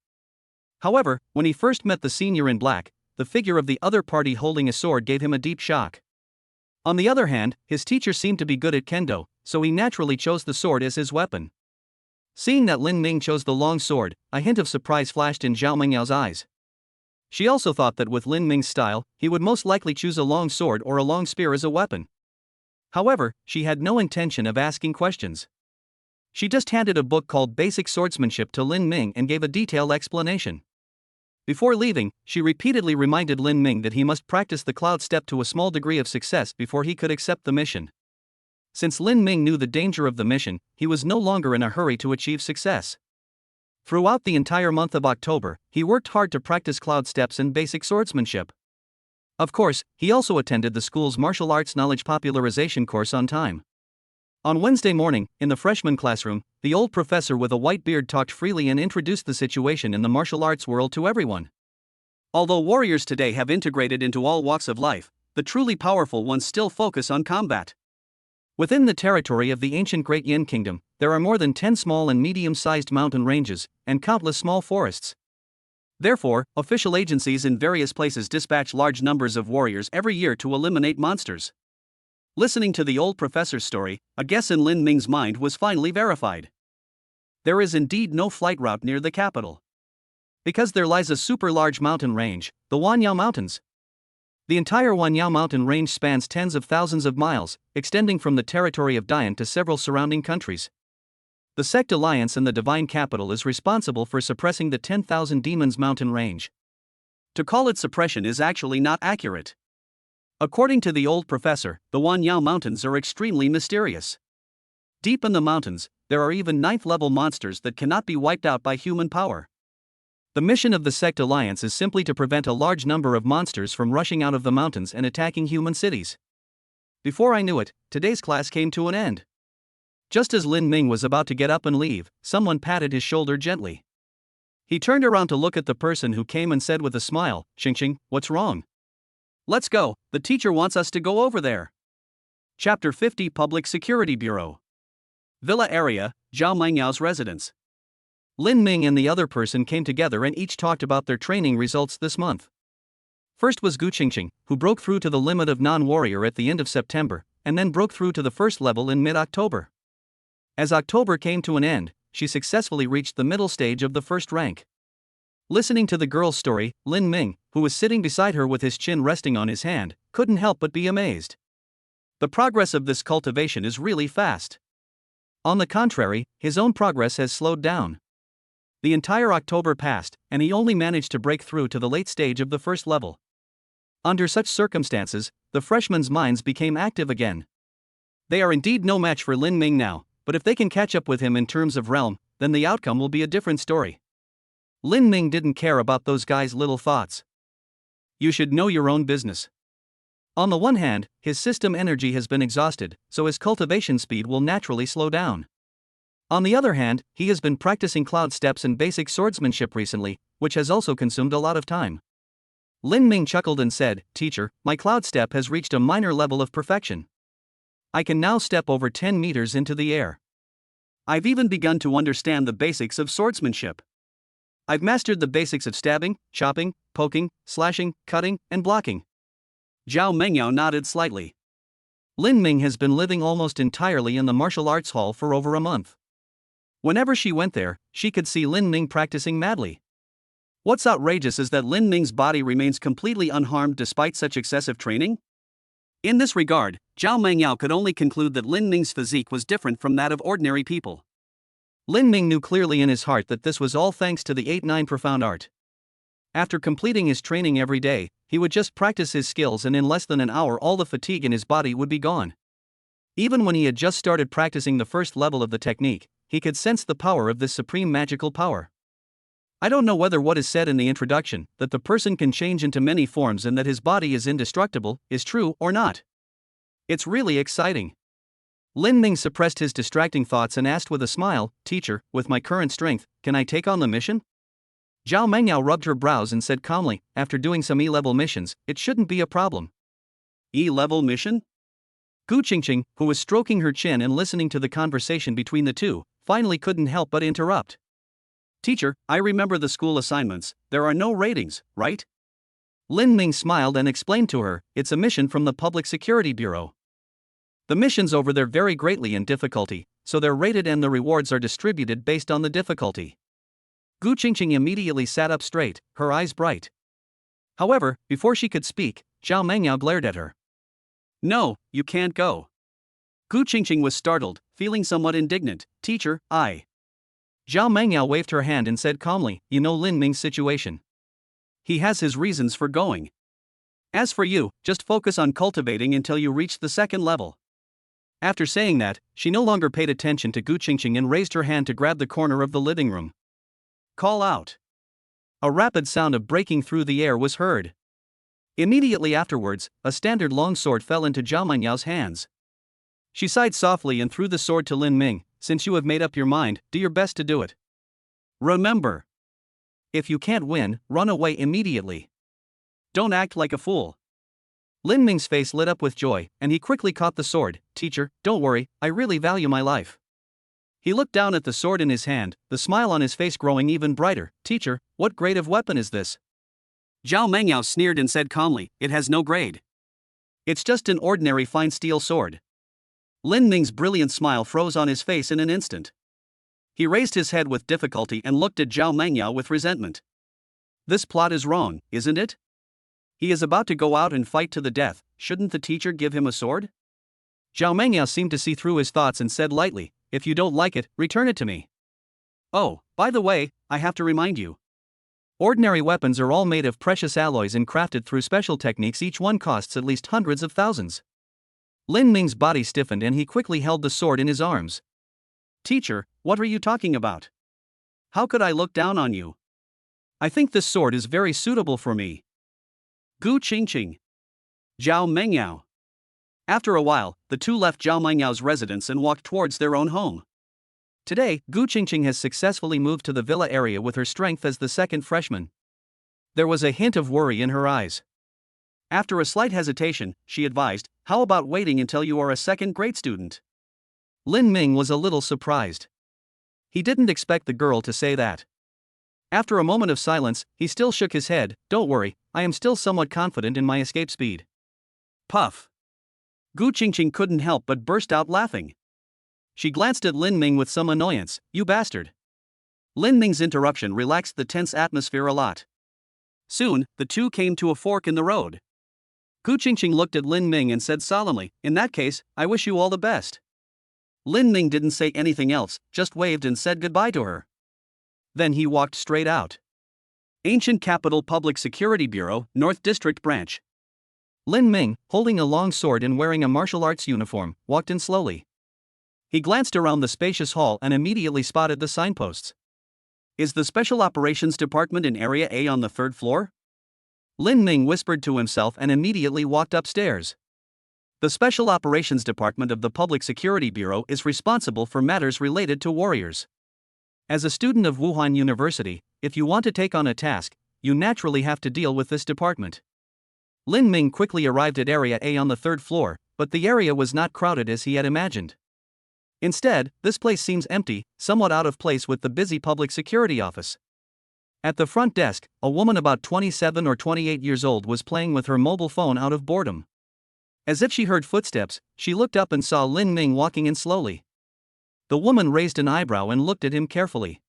However, when he first met the senior in black, the figure of the other party holding a sword gave him a deep shock. On the other hand, his teacher seemed to be good at kendo, so he naturally chose the sword as his weapon. Seeing that Lin Ming chose the long sword, a hint of surprise flashed in Zhao Mengyao's eyes. She also thought that with Lin Ming's style, he would most likely choose a long sword or a long spear as a weapon. However, she had no intention of asking questions. She just handed a book called Basic Swordsmanship to Lin Ming and gave a detailed explanation. Before leaving, she repeatedly reminded Lin Ming that he must practice the cloud step to a small degree of success before he could accept the mission. Since Lin Ming knew the danger of the mission, he was no longer in a hurry to achieve success. Throughout the entire month of October, he worked hard to practice cloud steps and basic swordsmanship. Of course, he also attended the school's martial arts knowledge popularization course on time. On Wednesday morning, in the freshman classroom, the old professor with a white beard talked freely and introduced the situation in the martial arts world to everyone. Although warriors today have integrated into all walks of life, the truly powerful ones still focus on combat. Within the territory of the ancient Great Yin Kingdom, there are more than 10 small and medium-sized mountain ranges, and countless small forests. Therefore, official agencies in various places dispatch large numbers of warriors every year to eliminate monsters. Listening to the old professor's story, a guess in Lin Ming's mind was finally verified. There is indeed no flight route near the capital. Because there lies a super-large mountain range, the Wanyao Mountains. The entire Wanyao mountain range spans tens of thousands of miles, extending from the territory of Dian to several surrounding countries. The Sect Alliance in the Divine Capital is responsible for suppressing the 10,000 Demons mountain range. To call it suppression is actually not accurate. According to the old professor, the Wanyao Mountains are extremely mysterious. Deep in the mountains, there are even 9th-level monsters that cannot be wiped out by human power. The mission of the Sect Alliance is simply to prevent a large number of monsters from rushing out of the mountains and attacking human cities. Before I knew it, today's class came to an end. Just as Lin Ming was about to get up and leave, someone patted his shoulder gently. He turned around to look at the person who came and said with a smile, "Xing, what's wrong?" "Let's go, the teacher wants us to go over there." Chapter 50 Public Security Bureau. Villa area, Zhao Mengyao's residence. Lin Ming and the other person came together and each talked about their training results this month. First was Gu Qingqing, who broke through to the limit of non-warrior at the end of September, and then broke through to the first level in mid-October. As October came to an end, she successfully reached the middle stage of the first rank. Listening to the girl's story, Lin Ming, who was sitting beside her with his chin resting on his hand, couldn't help but be amazed. The progress of this cultivation is really fast. On the contrary, his own progress has slowed down. The entire October passed, and he only managed to break through to the late stage of the first level. Under such circumstances, the freshmen's minds became active again. They are indeed no match for Lin Ming now, but if they can catch up with him in terms of realm, then the outcome will be a different story. Lin Ming didn't care about those guys' little thoughts. You should know your own business. On the one hand, his system energy has been exhausted, so his cultivation speed will naturally slow down. On the other hand, he has been practicing cloud steps and basic swordsmanship recently, which has also consumed a lot of time. Lin Ming chuckled and said, "Teacher, my cloud step has reached a minor level of perfection. I can now step over 10 meters into the air. I've even begun to understand the basics of swordsmanship. I've mastered the basics of stabbing, chopping, poking, slashing, cutting, and blocking." Zhao Mengyao nodded slightly. Lin Ming has been living almost entirely in the martial arts hall for over a month. Whenever she went there, she could see Lin Ming practicing madly. What's outrageous is that Lin Ming's body remains completely unharmed despite such excessive training. In this regard, Zhao Mengyao could only conclude that Lin Ming's physique was different from that of ordinary people. Lin Ming knew clearly in his heart that this was all thanks to the 8-9 profound art. After completing his training every day, he would just practice his skills and in less than an hour all the fatigue in his body would be gone. Even when he had just started practicing the first level of the technique, he could sense the power of this supreme magical power. I don't know whether what is said in the introduction, that the person can change into many forms and that his body is indestructible, is true or not. It's really exciting. Lin Ming suppressed his distracting thoughts and asked with a smile, "Teacher, with my current strength, can I take on the mission?" Zhao Mengyao rubbed her brows and said calmly, "After doing some E-level missions, it shouldn't be a problem." E-level mission? Gu Qingqing, who was stroking her chin and listening to the conversation between the two, finally couldn't help but interrupt. "Teacher, I remember the school assignments, there are no ratings, right?" Lin Ming smiled and explained to her, "It's a mission from the Public Security Bureau. The missions over there vary greatly in difficulty, so they're rated and the rewards are distributed based on the difficulty." Gu Qingqing immediately sat up straight, her eyes bright. However, before she could speak, Zhao Mengyao glared at her. "No, you can't go." Gu Qingqing was startled, feeling somewhat indignant. "Teacher, I..." Zhao Mengyao waved her hand and said calmly, "You know Lin Ming's situation. He has his reasons for going. As for you, just focus on cultivating until you reach the second level." After saying that, she no longer paid attention to Gu Qingqing and raised her hand to grab the corner of the living room. "Call out." A rapid sound of breaking through the air was heard. Immediately afterwards, a standard longsword fell into Zhao Menyao's hands. She sighed softly and threw the sword to Lin Ming. "Since you have made up your mind, do your best to do it. Remember, if you can't win, run away immediately. Don't act like a fool." Lin Ming's face lit up with joy, and he quickly caught the sword. "Teacher, don't worry, I really value my life." He looked down at the sword in his hand, the smile on his face growing even brighter. "Teacher, what grade of weapon is this?" Zhao Mengyao sneered and said calmly, "It has no grade. It's just an ordinary fine steel sword." Lin Ming's brilliant smile froze on his face in an instant. He raised his head with difficulty and looked at Zhao Mengyao with resentment. "This plot is wrong, isn't it? He is about to go out and fight to the death, shouldn't the teacher give him a sword?" Zhao Mengyao seemed to see through his thoughts and said lightly, "If you don't like it, return it to me. Oh, by the way, I have to remind you. Ordinary weapons are all made of precious alloys and crafted through special techniques. Each one costs at least hundreds of thousands." Lin Ming's body stiffened and he quickly held the sword in his arms. "Teacher, what are you talking about? How could I look down on you? I think this sword is very suitable for me." Gu Qingqing. Zhao Mengyao. After a while, the two left Zhao Menyao's residence and walked towards their own home. Today, Gu Qingqing has successfully moved to the villa area with her strength as the second freshman. There was a hint of worry in her eyes. After a slight hesitation, she advised, "How about waiting until you are a second-grade student?" Lin Ming was a little surprised. He didn't expect the girl to say that. After a moment of silence, he still shook his head. "Don't worry, I am still somewhat confident in my escape speed." Puff. Gu Qingqing couldn't help but burst out laughing. She glanced at Lin Ming with some annoyance. "You bastard." Lin Ming's interruption relaxed the tense atmosphere a lot. Soon, the two came to a fork in the road. Gu Qingqing looked at Lin Ming and said solemnly, "In that case, I wish you all the best." Lin Ming didn't say anything else, just waved and said goodbye to her. Then he walked straight out. Ancient Capital Public Security Bureau, North District Branch. Lin Ming, holding a long sword and wearing a martial arts uniform, walked in slowly. He glanced around the spacious hall and immediately spotted the signposts. "Is the Special Operations Department in Area A on the third floor?" Lin Ming whispered to himself and immediately walked upstairs. The Special Operations Department of the Public Security Bureau is responsible for matters related to warriors. As a student of Wuhan University, if you want to take on a task, you naturally have to deal with this department. Lin Ming quickly arrived at Area A on the third floor, but the area was not crowded as he had imagined. Instead, this place seems empty, somewhat out of place with the busy public security office. At the front desk, a woman about 27 or 28 years old was playing with her mobile phone out of boredom. As if she heard footsteps, she looked up and saw Lin Ming walking in slowly. The woman raised an eyebrow and looked at him carefully.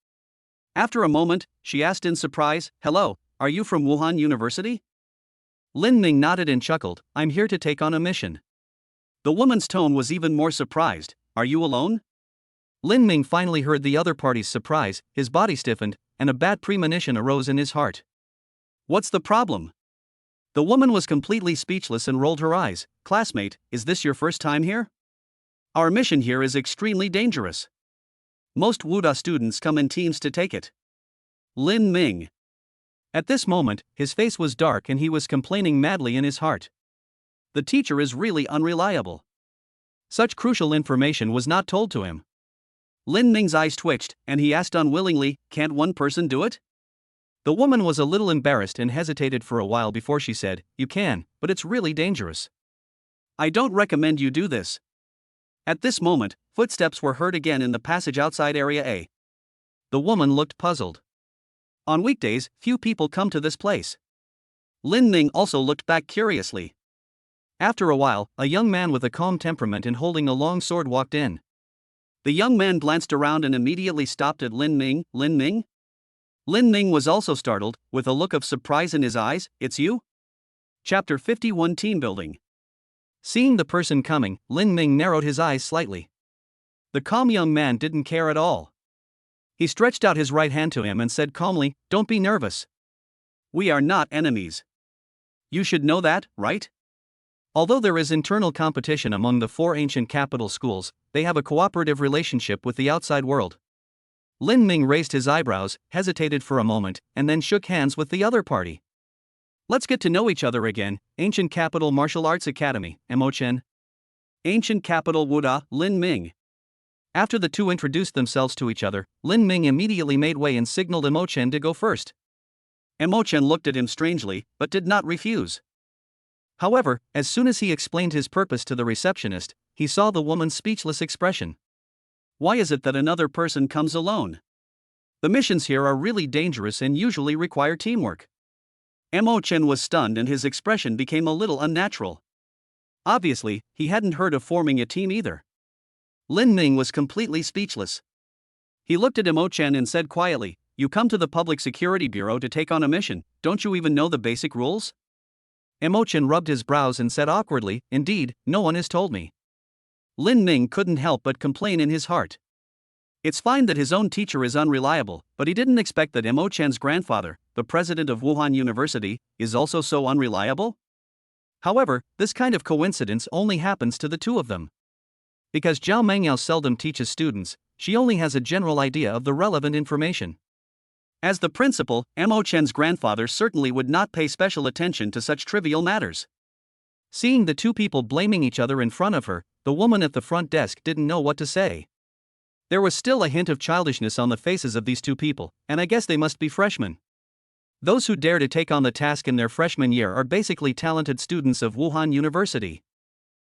After a moment, she asked in surprise, "Hello, are you from Wuhan University?" Lin Ming nodded and chuckled, "I'm here to take on a mission." The woman's tone was even more surprised, "Are you alone?" Lin Ming finally heard the other party's surprise, his body stiffened, and a bad premonition arose in his heart. "What's the problem?" The woman was completely speechless and rolled her eyes. "Classmate, is this your first time here? Our mission here is extremely dangerous. Most Wuda students come in teams to take it." Lin Ming. At this moment, his face was dark and he was complaining madly in his heart. The teacher is really unreliable. Such crucial information was not told to him. Lin Ming's eyes twitched, and he asked unwillingly, "Can't one person do it?" The woman was a little embarrassed and hesitated for a while before she said, "You can, but it's really dangerous. I don't recommend you do this." At this moment, footsteps were heard again in the passage outside Area A. The woman looked puzzled. On weekdays, few people come to this place. Lin Ming also looked back curiously. After a while, a young man with a calm temperament and holding a long sword walked in. The young man glanced around and immediately stopped at Lin Ming. "Lin Ming?" Lin Ming was also startled, with a look of surprise in his eyes. "It's you?" Chapter 51 Team Building. Seeing the person coming, Lin Ming narrowed his eyes slightly. The calm young man didn't care at all. He stretched out his right hand to him and said calmly, "Don't be nervous. We are not enemies. You should know that, right?" Although there is internal competition among the four ancient capital schools, they have a cooperative relationship with the outside world. Lin Ming raised his eyebrows, hesitated for a moment, and then shook hands with the other party. "Let's get to know each other again. Ancient Capital Martial Arts Academy, Emochen." Ancient Capital Wuda, Lin Ming. After the two introduced themselves to each other, Lin Ming immediately made way and signaled Emochen to go first. Emochen looked at him strangely, but did not refuse. However, as soon as he explained his purpose to the receptionist, he saw the woman's speechless expression. Why is it that another person comes alone? The missions here are really dangerous and usually require teamwork. Emochen was stunned and his expression became a little unnatural. Obviously, he hadn't heard of forming a team either. Lin Ming was completely speechless. He looked at Emochen and said quietly, "You come to the Public Security Bureau to take on a mission, don't you even know the basic rules?" Emochen rubbed his brows and said awkwardly, "Indeed, no one has told me." Lin Ming couldn't help but complain in his heart. It's fine that his own teacher is unreliable, but he didn't expect that Emochen's grandfather, the president of Wuhan University, is also so unreliable. However, this kind of coincidence only happens to the two of them. Because Zhao Mengyao seldom teaches students, she only has a general idea of the relevant information. As the principal, Emochen's grandfather certainly would not pay special attention to such trivial matters. Seeing the two people blaming each other in front of her, the woman at the front desk didn't know what to say. There was still a hint of childishness on the faces of these two people, and I guess they must be freshmen. Those who dare to take on the task in their freshman year are basically talented students of Wuhan University.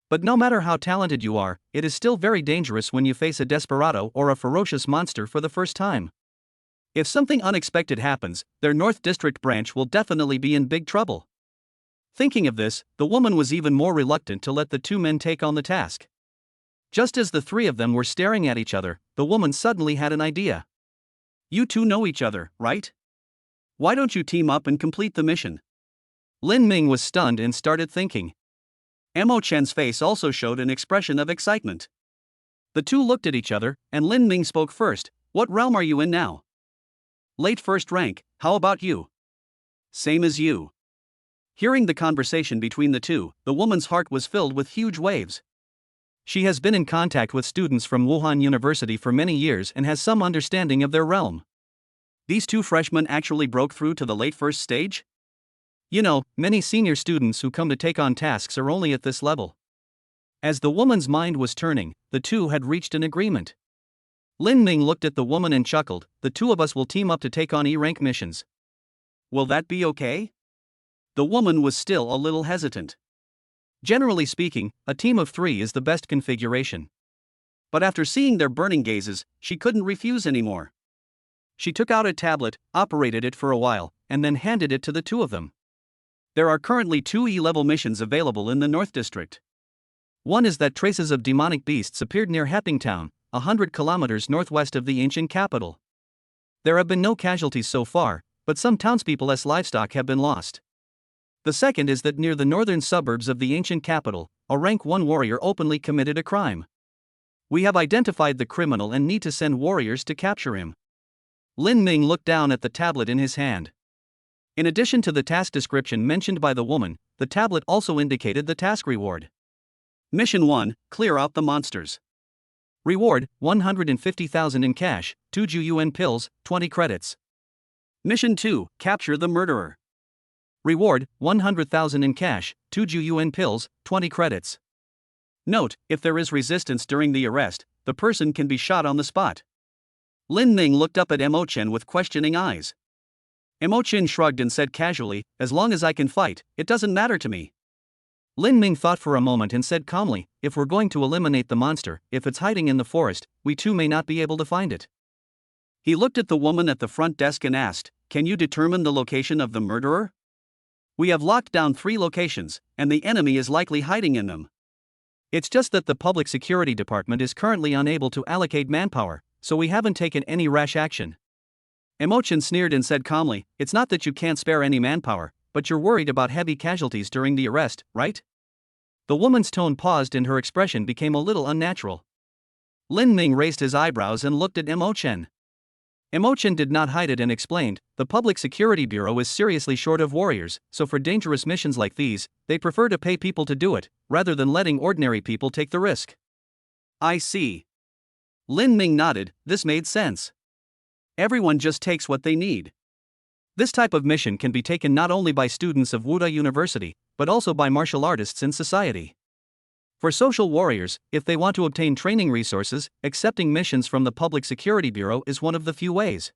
But no matter how talented you are, it is still very dangerous when you face a desperado or a ferocious monster for the first time. If something unexpected happens, their North District branch will definitely be in big trouble. Thinking of this, the woman was even more reluctant to let the two men take on the task. Just as the three of them were staring at each other, the woman suddenly had an idea. "You two know each other, right? Why don't you team up and complete the mission?" Lin Ming was stunned and started thinking. Emochen's face also showed an expression of excitement. The two looked at each other, and Lin Ming spoke first. "What realm are you in now?" "Late first rank, how about you?" "Same as you." Hearing the conversation between the two, the woman's heart was filled with huge waves. She has been in contact with students from Wuhan University for many years and has some understanding of their realm. These two freshmen actually broke through to the late first stage? You know, many senior students who come to take on tasks are only at this level. As the woman's mind was turning, the two had reached an agreement. Lin Ming looked at the woman and chuckled, the two of us will team up to take on E-rank missions. Will that be okay? The woman was still a little hesitant. Generally speaking, a team of 3 is the best configuration. But after seeing their burning gazes, she couldn't refuse anymore. She took out a tablet, operated it for a while, and then handed it to the two of them. There are currently 2 E-level missions available in the North District. One is that traces of demonic beasts appeared near Happing Town, 100 kilometers northwest of the ancient capital. There have been no casualties so far, but some townspeople's livestock have been lost. The second is that near the northern suburbs of the ancient capital, a rank 1 warrior openly committed a crime. We have identified the criminal and need to send warriors to capture him. Lin Ming looked down at the tablet in his hand. In addition to the task description mentioned by the woman, the tablet also indicated the task reward. Mission 1, clear out the monsters. Reward, 150,000 in cash, 2 Juun pills, 20 credits. Mission 2, capture the murderer. Reward, 100,000 in cash, 2 Juun pills, 20 credits. Note, if there is resistance during the arrest, the person can be shot on the spot. Lin Ming looked up at Chen with questioning eyes. Chen shrugged and said casually, as long as I can fight, it doesn't matter to me. Lin Ming thought for a moment and said calmly, if we're going to eliminate the monster, if it's hiding in the forest, we too may not be able to find it. He looked at the woman at the front desk and asked, can you determine the location of the murderer? We have locked down 3 locations, and the enemy is likely hiding in them. It's just that the Public Security Department is currently unable to allocate manpower, so we haven't taken any rash action. Chen sneered and said calmly, it's not that you can't spare any manpower, but you're worried about heavy casualties during the arrest, right? The woman's tone paused and her expression became a little unnatural. Lin Ming raised his eyebrows and looked at Chen. Chen did not hide it and explained, the Public Security Bureau is seriously short of warriors, so for dangerous missions like these, they prefer to pay people to do it, rather than letting ordinary people take the risk. I see. Lin Ming nodded, this made sense. Everyone just takes what they need. This type of mission can be taken not only by students of Wuda University, but also by martial artists in society. For social warriors, if they want to obtain training resources, accepting missions from the Public Security Bureau is one of the few ways.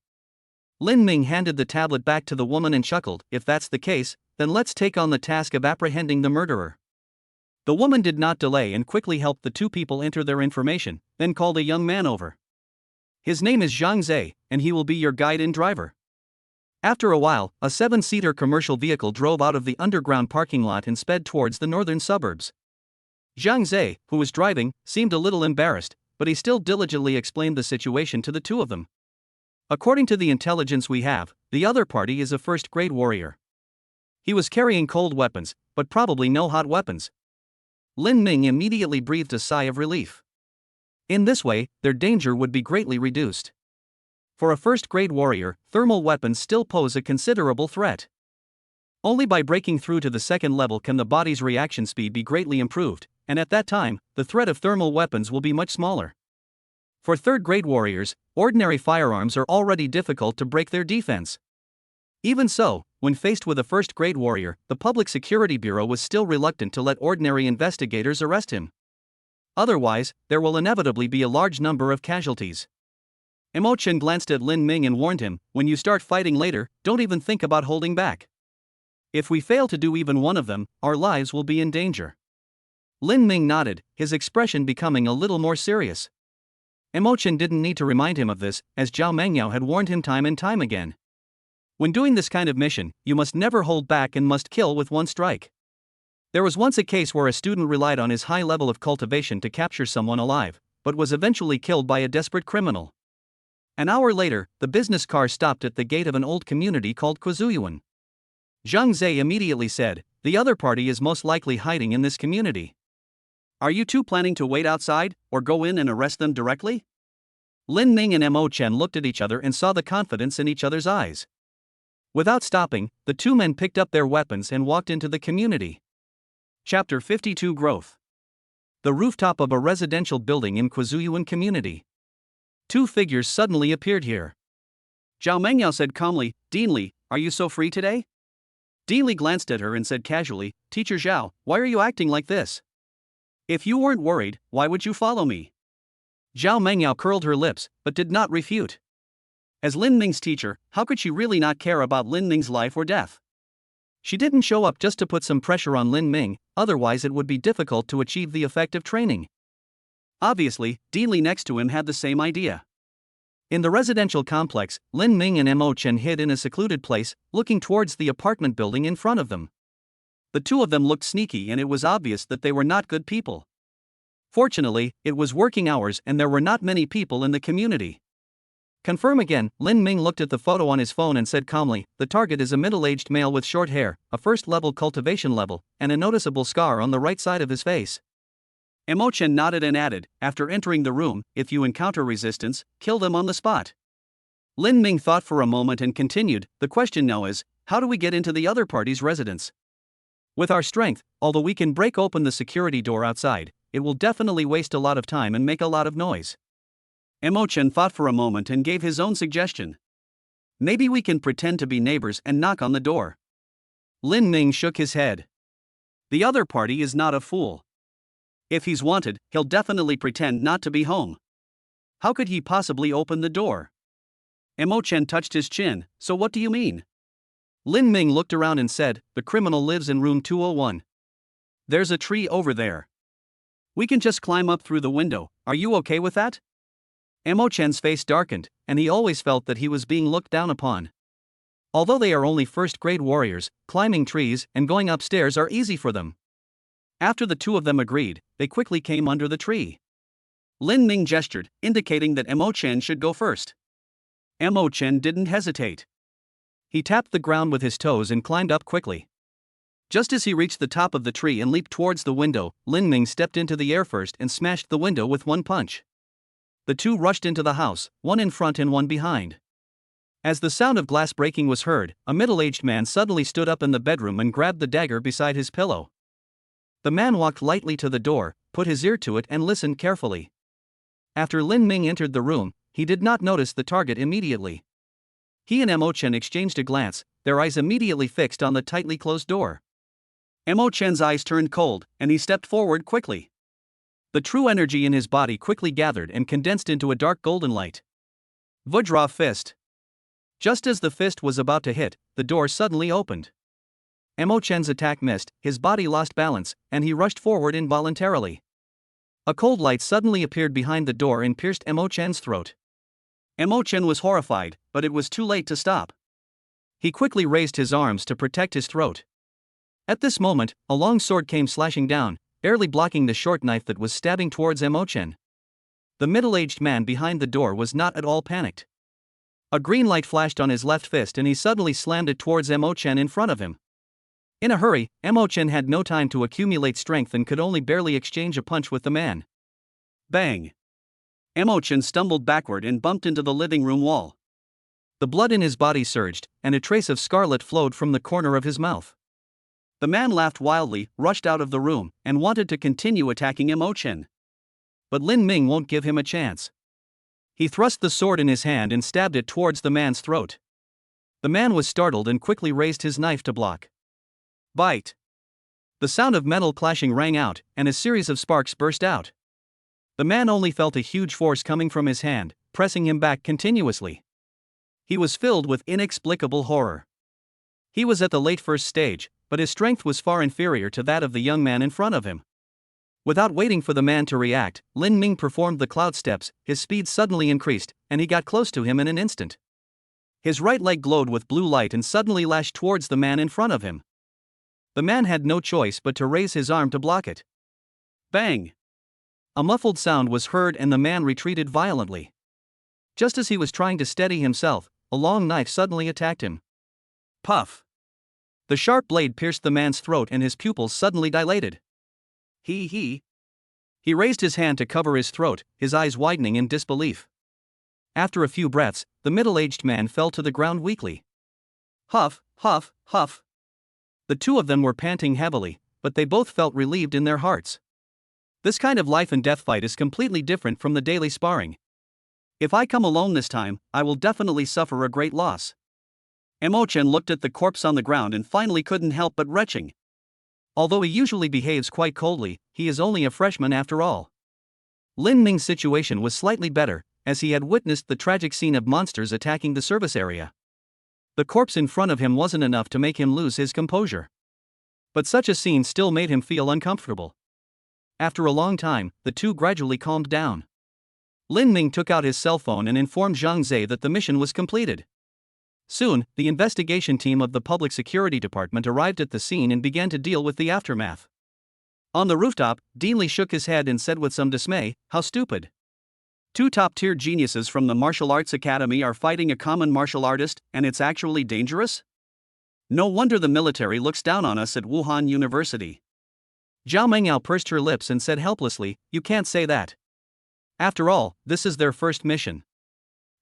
Lin Ming handed the tablet back to the woman and chuckled, if that's the case, then let's take on the task of apprehending the murderer. The woman did not delay and quickly helped the 2 people enter their information, then called a young man over. His name is Zhang Zhe, and he will be your guide and driver. After a while, a 7-seater commercial vehicle drove out of the underground parking lot and sped towards the northern suburbs. Zhang Zhe, who was driving, seemed a little embarrassed, but he still diligently explained the situation to the 2 of them. According to the intelligence we have, the other party is a first-grade warrior. He was carrying cold weapons, but probably no hot weapons. Lin Ming immediately breathed a sigh of relief. In this way, their danger would be greatly reduced. For a first-grade warrior, thermal weapons still pose a considerable threat. Only by breaking through to the second level can the body's reaction speed be greatly improved, and at that time, the threat of thermal weapons will be much smaller. For third-grade warriors, ordinary firearms are already difficult to break their defense. Even so, when faced with a first-grade warrior, the Public Security Bureau was still reluctant to let ordinary investigators arrest him. Otherwise, there will inevitably be a large number of casualties. Chen glanced at Lin Ming and warned him, when you start fighting later, don't even think about holding back. If we fail to do even one of them, our lives will be in danger. Lin Ming nodded, his expression becoming a little more serious. Chen didn't need to remind him of this, as Zhao Mengyao had warned him time and time again. When doing this kind of mission, you must never hold back and must kill with one strike. There was once a case where a student relied on his high level of cultivation to capture someone alive, but was eventually killed by a desperate criminal. An hour later, the business car stopped at the gate of an old community called Kwazuyuan. Zhang Zhe immediately said, the other party is most likely hiding in this community. Are you two planning to wait outside, or go in and arrest them directly? Lin Ming and Chen looked at each other and saw the confidence in each other's eyes. Without stopping, the 2 men picked up their weapons and walked into the community. Chapter 52 Growth. The rooftop of a residential building in Kwazuyuan community. 2 figures suddenly appeared here. Zhao Mengyao said calmly, Dean Li, are you so free today? Di Li glanced at her and said casually, "Teacher Zhao, why are you acting like this? If you weren't worried, why would you follow me?" Zhao Mengyao curled her lips, but did not refute. As Lin Ming's teacher, how could she really not care about Lin Ming's life or death? She didn't show up just to put some pressure on Lin Ming, otherwise it would be difficult to achieve the effective training. Obviously, Di Li next to him had the same idea. In the residential complex, Lin Ming and Mo Chen hid in a secluded place, looking towards the apartment building in front of them. The two of them looked sneaky and it was obvious that they were not good people. Fortunately, it was working hours and there were not many people in the community. Confirm again, Lin Ming looked at the photo on his phone and said calmly, "The target is a middle-aged male with short hair, a first-level cultivation level, and a noticeable scar on the right side of his face." Mo Chen nodded and added, after entering the room, "If you encounter resistance, kill them on the spot." Lin Ming thought for a moment and continued, "The question now is, how do we get into the other party's residence? With our strength, although we can break open the security door outside, it will definitely waste a lot of time and make a lot of noise." Mo Chen thought for a moment and gave his own suggestion. "Maybe we can pretend to be neighbors and knock on the door." Lin Ming shook his head. "The other party is not a fool. If he's wanted, he'll definitely pretend not to be home. How could he possibly open the door?" Mo Chen touched his chin, "So what do you mean?" Lin Ming looked around and said, "The criminal lives in room 201. There's a tree over there. We can just climb up through the window, are you okay with that?" Mo Chen's face darkened, and he always felt that he was being looked down upon. Although they are only first-grade warriors, climbing trees and going upstairs are easy for them. After the two of them agreed, they quickly came under the tree. Lin Ming gestured, indicating that Mo Chen should go first. Mo Chen didn't hesitate. He tapped the ground with his toes and climbed up quickly. Just as he reached the top of the tree and leaped towards the window, Lin Ming stepped into the air first and smashed the window with one punch. The two rushed into the house, one in front and one behind. As the sound of glass breaking was heard, a middle-aged man suddenly stood up in the bedroom and grabbed the dagger beside his pillow. The man walked lightly to the door, put his ear to it and listened carefully. After Lin Ming entered the room, he did not notice the target immediately. He and Mo Chen exchanged a glance, their eyes immediately fixed on the tightly closed door. Mo Chen's eyes turned cold, and he stepped forward quickly. The true energy in his body quickly gathered and condensed into a dark golden light. Vajra fist. Just as the fist was about to hit, the door suddenly opened. Mo Chen's attack missed, his body lost balance, and he rushed forward involuntarily. A cold light suddenly appeared behind the door and pierced Mo Chen's throat. Mo Chen was horrified, but it was too late to stop. He quickly raised his arms to protect his throat. At this moment, a long sword came slashing down, barely blocking the short knife that was stabbing towards Mo Chen. The middle-aged man behind the door was not at all panicked. A green light flashed on his left fist and he suddenly slammed it towards Mo Chen in front of him. In a hurry, Mo Chen had no time to accumulate strength and could only barely exchange a punch with the man. Bang! Mo Chen stumbled backward and bumped into the living room wall. The blood in his body surged, and a trace of scarlet flowed from the corner of his mouth. The man laughed wildly, rushed out of the room, and wanted to continue attacking Mo Chen. But Lin Ming won't give him a chance. He thrust the sword in his hand and stabbed it towards the man's throat. The man was startled and quickly raised his knife to block. Bite! The sound of metal clashing rang out, and a series of sparks burst out. The man only felt a huge force coming from his hand, pressing him back continuously. He was filled with inexplicable horror. He was at the late first stage, but his strength was far inferior to that of the young man in front of him. Without waiting for the man to react, Lin Ming performed the cloud steps, his speed suddenly increased, and he got close to him in an instant. His right leg glowed with blue light and suddenly lashed towards the man in front of him. The man had no choice but to raise his arm to block it. Bang! A muffled sound was heard and the man retreated violently. Just as he was trying to steady himself, a long knife suddenly attacked him. Puff! The sharp blade pierced the man's throat and his pupils suddenly dilated. He raised his hand to cover his throat, his eyes widening in disbelief. After a few breaths, the middle-aged man fell to the ground weakly. Huff, huff, huff. The two of them were panting heavily, but they both felt relieved in their hearts. This kind of life and death fight is completely different from the daily sparring. If I come alone this time, I will definitely suffer a great loss. Mo Chen looked at the corpse on the ground and finally couldn't help but retching. Although he usually behaves quite coldly, he is only a freshman after all. Lin Ming's situation was slightly better, as he had witnessed the tragic scene of monsters attacking the service area. The corpse in front of him wasn't enough to make him lose his composure. But such a scene still made him feel uncomfortable. After a long time, the two gradually calmed down. Lin Ming took out his cell phone and informed Zhang Zhe that the mission was completed. Soon, the investigation team of the Public Security Department arrived at the scene and began to deal with the aftermath. On the rooftop, Dean Li shook his head and said with some dismay, "How stupid. Two top-tier geniuses from the Martial Arts Academy are fighting a common martial artist, and it's actually dangerous? No wonder the military looks down on us at Wuhan University." Zhao Mengyao pursed her lips and said helplessly, "You can't say that. After all, this is their first mission.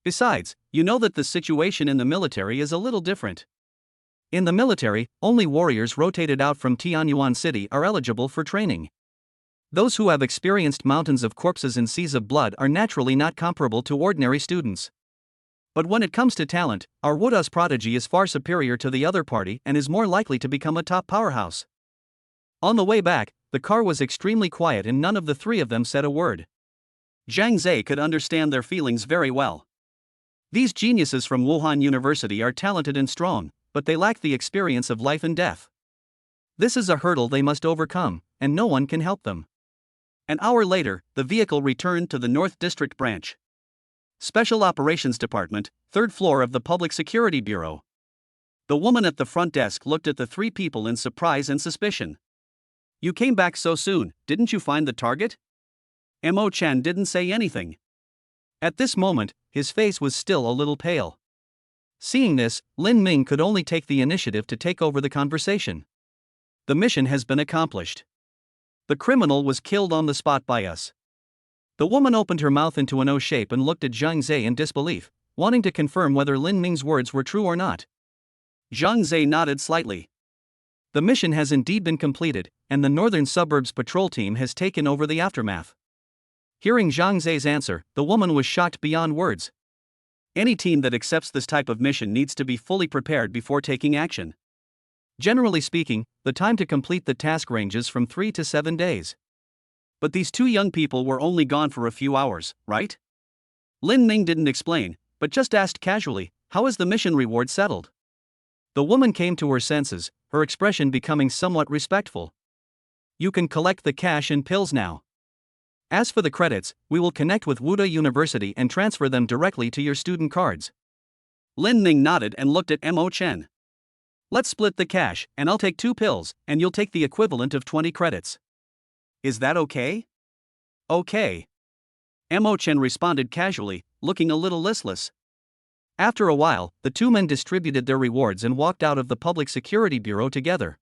Besides, you know that the situation in the military is a little different. In the military, only warriors rotated out from Tianyuan City are eligible for training. Those who have experienced mountains of corpses and seas of blood are naturally not comparable to ordinary students. But when it comes to talent, our Wuda's prodigy is far superior to the other party and is more likely to become a top powerhouse." On the way back, the car was extremely quiet and none of the three of them said a word. Zhang Zhe could understand their feelings very well. These geniuses from Wuhan University are talented and strong, but they lack the experience of life and death. This is a hurdle they must overcome, and no one can help them. An hour later, the vehicle returned to the North District Branch. Special Operations Department, 3rd floor of the Public Security Bureau. The woman at the front desk looked at the three people in surprise and suspicion. "You came back so soon, didn't you find the target?" Mo Chen didn't say anything. At this moment, his face was still a little pale. Seeing this, Lin Ming could only take the initiative to take over the conversation. "The mission has been accomplished. The criminal was killed on the spot by us." The woman opened her mouth into an O shape and looked at Zhang Zhe in disbelief, wanting to confirm whether Lin Ming's words were true or not. Zhang Zhe nodded slightly. "The mission has indeed been completed, and the Northern Suburbs Patrol Team has taken over the aftermath." Hearing Zhang Ze's answer, the woman was shocked beyond words. Any team that accepts this type of mission needs to be fully prepared before taking action. Generally speaking, the time to complete the task ranges from 3 to 7 days. But these two young people were only gone for a few hours, right? Lin Ming didn't explain, but just asked casually, "How is the mission reward settled?" The woman came to her senses, her expression becoming somewhat respectful. "You can collect the cash and pills now. As for the credits, we will connect with Wuda University and transfer them directly to your student cards." Lin Ming nodded and looked at Mo Chen. "Let's split the cash, and I'll take 2 pills, and you'll take the equivalent of 20 credits. Is that okay?" "Okay." Mo Chen responded casually, looking a little listless. After a while, the two men distributed their rewards and walked out of the Public Security Bureau together.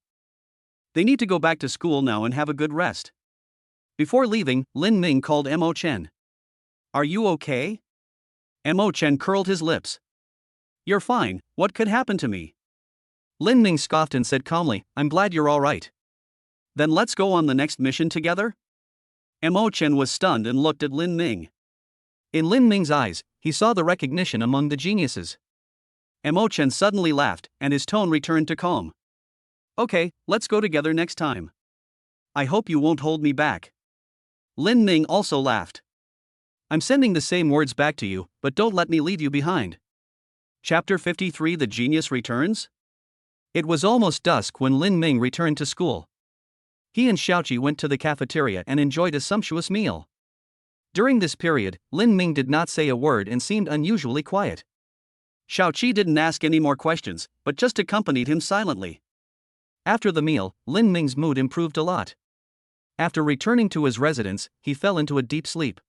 They need to go back to school now and have a good rest. Before leaving, Lin Ming called Mo Chen. "Are you okay?" Mo Chen curled his lips. "You're fine, what could happen to me?" Lin Ming scoffed and said calmly, "I'm glad you're alright. Then let's go on the next mission together?" Mo Chen was stunned and looked at Lin Ming. In Lin Ming's eyes, he saw the recognition among the geniuses. Mo Chen suddenly laughed, and his tone returned to calm. "Okay, let's go together next time. I hope you won't hold me back." Lin Ming also laughed. "I'm sending the same words back to you, but don't let me leave you behind." Chapter 53: The Genius Returns? It was almost dusk when Lin Ming returned to school. He and Xiaoqi went to the cafeteria and enjoyed a sumptuous meal. During this period, Lin Ming did not say a word and seemed unusually quiet. Xiaoqi didn't ask any more questions, but just accompanied him silently. After the meal, Lin Ming's mood improved a lot. After returning to his residence, he fell into a deep sleep.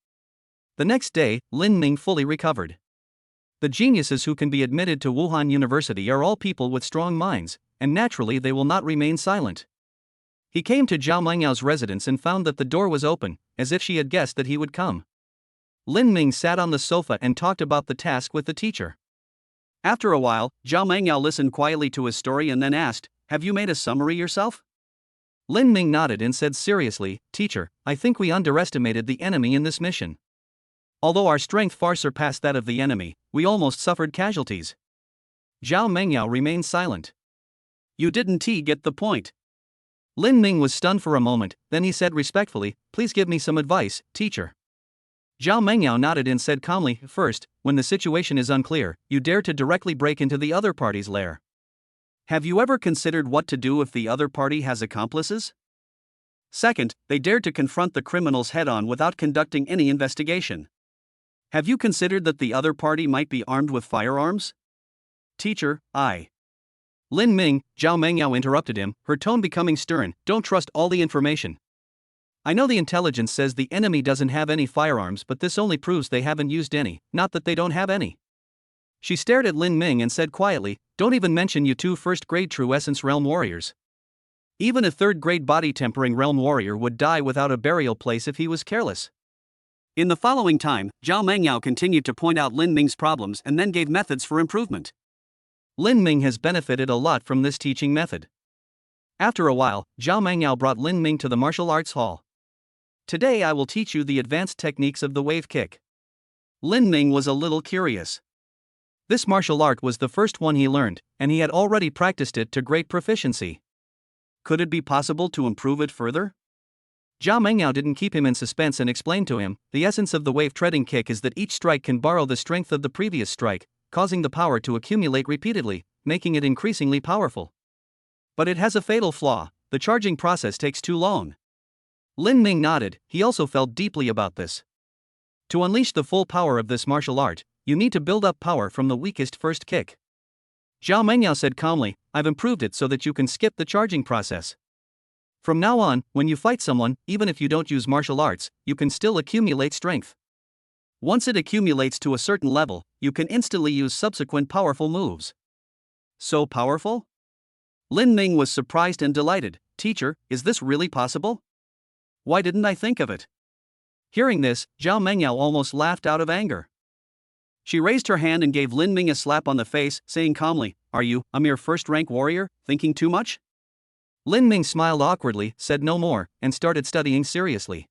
The next day, Lin Ming fully recovered. The geniuses who can be admitted to Wuhan University are all people with strong minds, and naturally they will not remain silent. He came to Zhao Mengyao's residence and found that the door was open, as if she had guessed that he would come. Lin Ming sat on the sofa and talked about the task with the teacher. After a while, Zhao Mengyao listened quietly to his story and then asked, "Have you made a summary yourself?" Lin Ming nodded and said seriously, "Teacher, I think we underestimated the enemy in this mission. Although our strength far surpassed that of the enemy, we almost suffered casualties. Zhao Mengyao remained silent. You didn't get the point. Lin Ming was stunned for a moment, then he said respectfully, please give me some advice, teacher. Zhao Mengyao nodded and said calmly, first, when the situation is unclear, you dare to directly break into the other party's lair. Have you ever considered what to do if the other party has accomplices? Second, they dared to confront the criminals head-on without conducting any investigation. Have you considered that the other party might be armed with firearms? Teacher, Lin Ming, Zhao Mengyao interrupted him, her tone becoming stern, don't trust all the information. I know the intelligence says the enemy doesn't have any firearms, but this only proves they haven't used any, not that they don't have any. She stared at Lin Ming and said quietly, don't even mention you two first-grade True Essence Realm warriors. Even a third-grade body-tempering Realm warrior would die without a burial place if he was careless. In the following time, Zhao Mengyao continued to point out Lin Ming's problems and then gave methods for improvement. Lin Ming has benefited a lot from this teaching method. After a while, Zhao Mengyao brought Lin Ming to the martial arts hall. Today I will teach you the advanced techniques of the wave kick. Lin Ming was a little curious. This martial art was the first one he learned, and he had already practiced it to great proficiency. Could it be possible to improve it further? Zhao Mengyao didn't keep him in suspense and explained to him, the essence of the wave treading kick is that each strike can borrow the strength of the previous strike, causing the power to accumulate repeatedly, making it increasingly powerful. But it has a fatal flaw, the charging process takes too long. Lin Ming nodded, he also felt deeply about this. To unleash the full power of this martial art, you need to build up power from the weakest first kick. Zhao Mengyao said calmly, I've improved it so that you can skip the charging process. From now on, when you fight someone, even if you don't use martial arts, you can still accumulate strength. Once it accumulates to a certain level, you can instantly use subsequent powerful moves. So powerful? Lin Ming was surprised and delighted. Teacher, is this really possible? Why didn't I think of it? Hearing this, Zhao Mengyao almost laughed out of anger. She raised her hand and gave Lin Ming a slap on the face, saying calmly, Are you, a mere first-rank warrior, thinking too much? Lin Ming smiled awkwardly, said no more, and started studying seriously.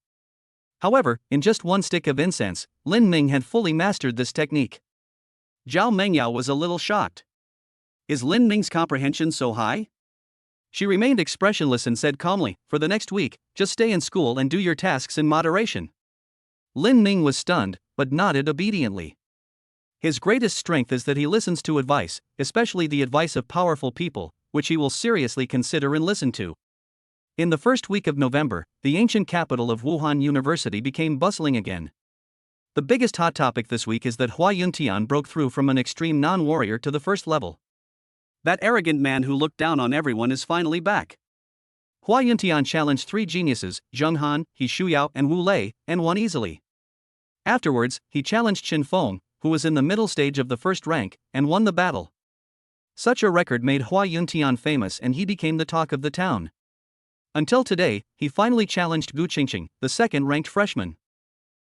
However, in just one stick of incense, Lin Ming had fully mastered this technique. Zhao Mengyao was a little shocked. Is Lin Ming's comprehension so high? She remained expressionless and said calmly, For the next week, just stay in school and do your tasks in moderation. Lin Ming was stunned, but nodded obediently. His greatest strength is that he listens to advice, especially the advice of powerful people, which he will seriously consider and listen to. In the first week of November, the ancient capital of Wuhan University became bustling again. The biggest hot topic this week is that Hua Yuntian broke through from an extreme non-warrior to the first level. That arrogant man who looked down on everyone is finally back. Hua Yuntian challenged three geniuses, Zheng Han, He Shuyao and Wu Lei, and won easily. Afterwards, he challenged Qin Feng, who was in the middle stage of the first rank, and won the battle. Such a record made Hua Yuntian famous and he became the talk of the town. Until today, he finally challenged Gu Qingqing, the second-ranked freshman.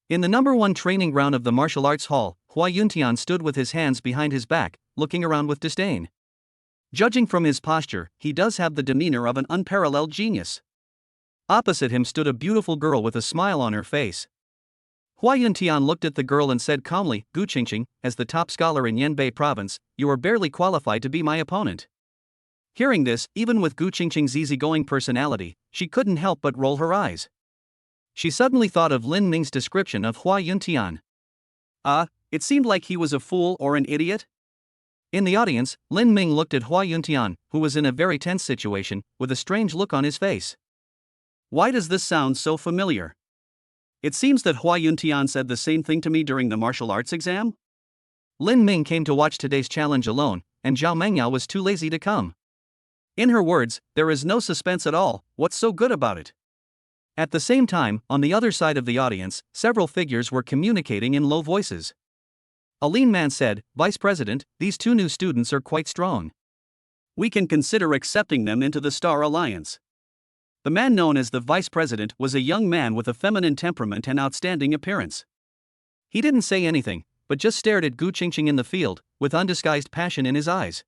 In the number one training ground of the martial arts hall, Hua Yuntian stood with his hands behind his back, looking around with disdain. Judging from his posture, he does have the demeanor of an unparalleled genius. Opposite him stood a beautiful girl with a smile on her face. Hua Yuntian looked at the girl and said calmly, Gu Qingqing, as the top scholar in Yanbei province, you are barely qualified to be my opponent. Hearing this, even with Gu Qingqing's easygoing personality, she couldn't help but roll her eyes. She suddenly thought of Lin Ming's description of Hua Yuntian. It seemed like he was a fool or an idiot. In the audience, Lin Ming looked at Hua Yuntian, who was in a very tense situation, with a strange look on his face. Why does this sound so familiar? It seems that Hua Yuntian said the same thing to me during the martial arts exam. Lin Ming came to watch today's challenge alone, and Zhao Mengyao was too lazy to come. In her words, there is no suspense at all, what's so good about it? At the same time, on the other side of the audience, several figures were communicating in low voices. A lean man said, Vice President, these two new students are quite strong. We can consider accepting them into the Star Alliance. The man known as the Vice President was a young man with a feminine temperament and outstanding appearance. He didn't say anything, but just stared at Gu Qingqing in the field, with undisguised passion in his eyes.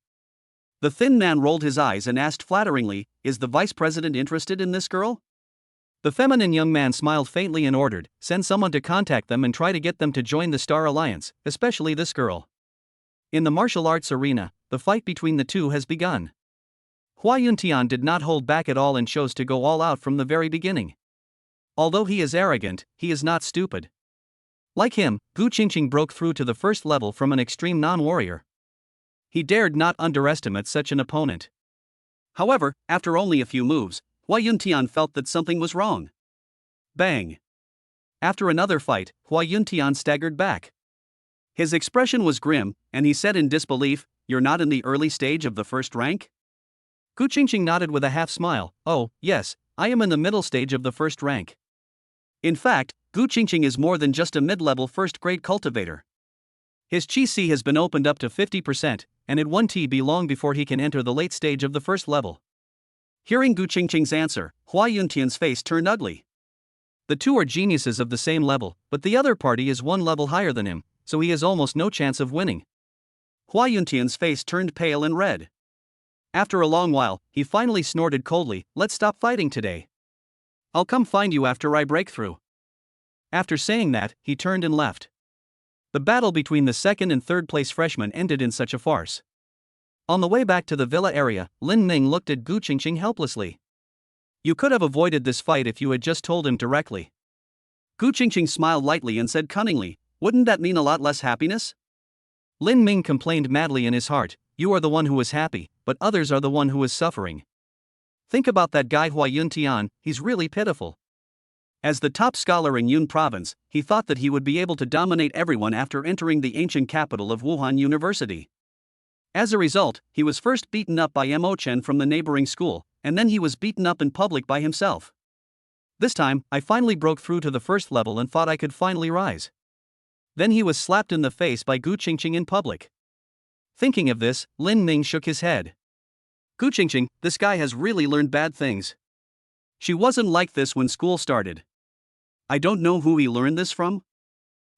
The thin man rolled his eyes and asked flatteringly, Is the Vice President interested in this girl? The feminine young man smiled faintly and ordered, Send someone to contact them and try to get them to join the Star Alliance, especially this girl. In the martial arts arena, the fight between the two has begun. Hua Yuntian did not hold back at all and chose to go all out from the very beginning. Although he is arrogant, he is not stupid. Like him, Gu Qingqing broke through to the first level from an extreme non-warrior. He dared not underestimate such an opponent. However, after only a few moves, Hua Yuntian felt that something was wrong. Bang! After another fight, Hua Yuntian staggered back. His expression was grim, and he said in disbelief, "You're not in the early stage of the first rank?" Gu Qingqing nodded with a half-smile. "Oh, yes, I am in the middle stage of the first rank." In fact, Gu Qingqing is more than just a mid-level first-grade cultivator. His Qi C has been opened up to 50%, and it won't be long before he can enter the late stage of the first level. Hearing Gu Qingqing's answer, Hua Yuntian's face turned ugly. The two are geniuses of the same level, but the other party is one level higher than him, so he has almost no chance of winning. Hua Yuntian's face turned pale and red. After a long while, he finally snorted coldly, "Let's stop fighting today. I'll come find you after I break through." After saying that, he turned and left. The battle between the second and third place freshmen ended in such a farce. On the way back to the villa area, Lin Ming looked at Gu Qingqing helplessly. "You could have avoided this fight if you had just told him directly." Gu Qingqing smiled lightly and said cunningly, "Wouldn't that mean a lot less happiness?" Lin Ming complained madly in his heart, "You are the one who is happy, but others are the one who is suffering. Think about that guy Hua Yuntian, he's really pitiful." As the top scholar in Yun province, he thought that he would be able to dominate everyone after entering the ancient capital of Wuhan University. As a result, he was first beaten up by Mo Chen from the neighboring school, and then he was beaten up in public by himself. "This time, I finally broke through to the first level and thought I could finally rise." Then he was slapped in the face by Gu Qingqing in public. Thinking of this, Lin Ming shook his head. "Gu Qingqing, this guy has really learned bad things. She wasn't like this when school started. I don't know who he learned this from."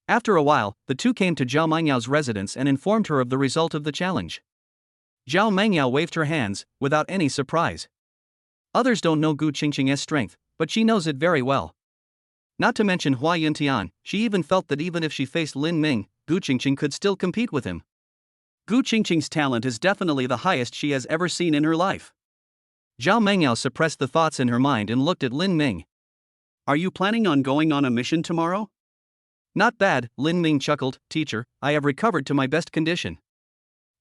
After a while, the two came to Zhao Mangyao residence and informed her of the result of the challenge. Zhao Mangyao waved her hands, without any surprise. Others don't know Gu Qingqing's strength, but she knows it very well. Not to mention Hua Yuntian, she even felt that even if she faced Lin Ming, Gu Qingqing could still compete with him. Gu Qingqing's talent is definitely the highest she has ever seen in her life. Zhao Mangyao suppressed the thoughts in her mind and looked at Lin Ming. "Are you planning on going on a mission tomorrow?" "Not bad," Lin Ming chuckled. "Teacher, I have recovered to my best condition."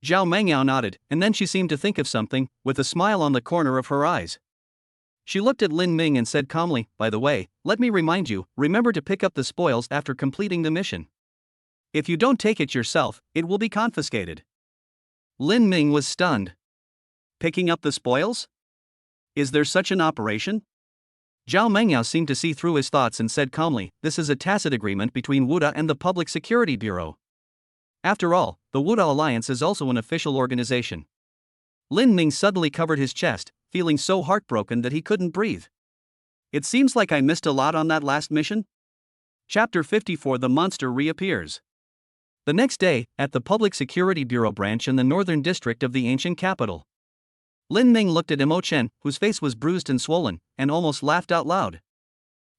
Zhao Mangyao nodded, and then she seemed to think of something, with a smile on the corner of her eyes. She looked at Lin Ming and said calmly, "By the way, let me remind you, remember to pick up the spoils after completing the mission. If you don't take it yourself, it will be confiscated." Lin Ming was stunned. Picking up the spoils? Is there such an operation? Zhao Mangyao seemed to see through his thoughts and said calmly, "This is a tacit agreement between WuDa and the Public Security Bureau. After all, the WuDa Alliance is also an official organization." Lin Ming suddenly covered his chest, feeling so heartbroken that he couldn't breathe. "It seems like I missed a lot on that last mission." Chapter 54: The Monster Reappears. The next day, at the Public Security Bureau branch in the northern district of the ancient capital, Lin Ming looked at Mo Chen, whose face was bruised and swollen, and almost laughed out loud.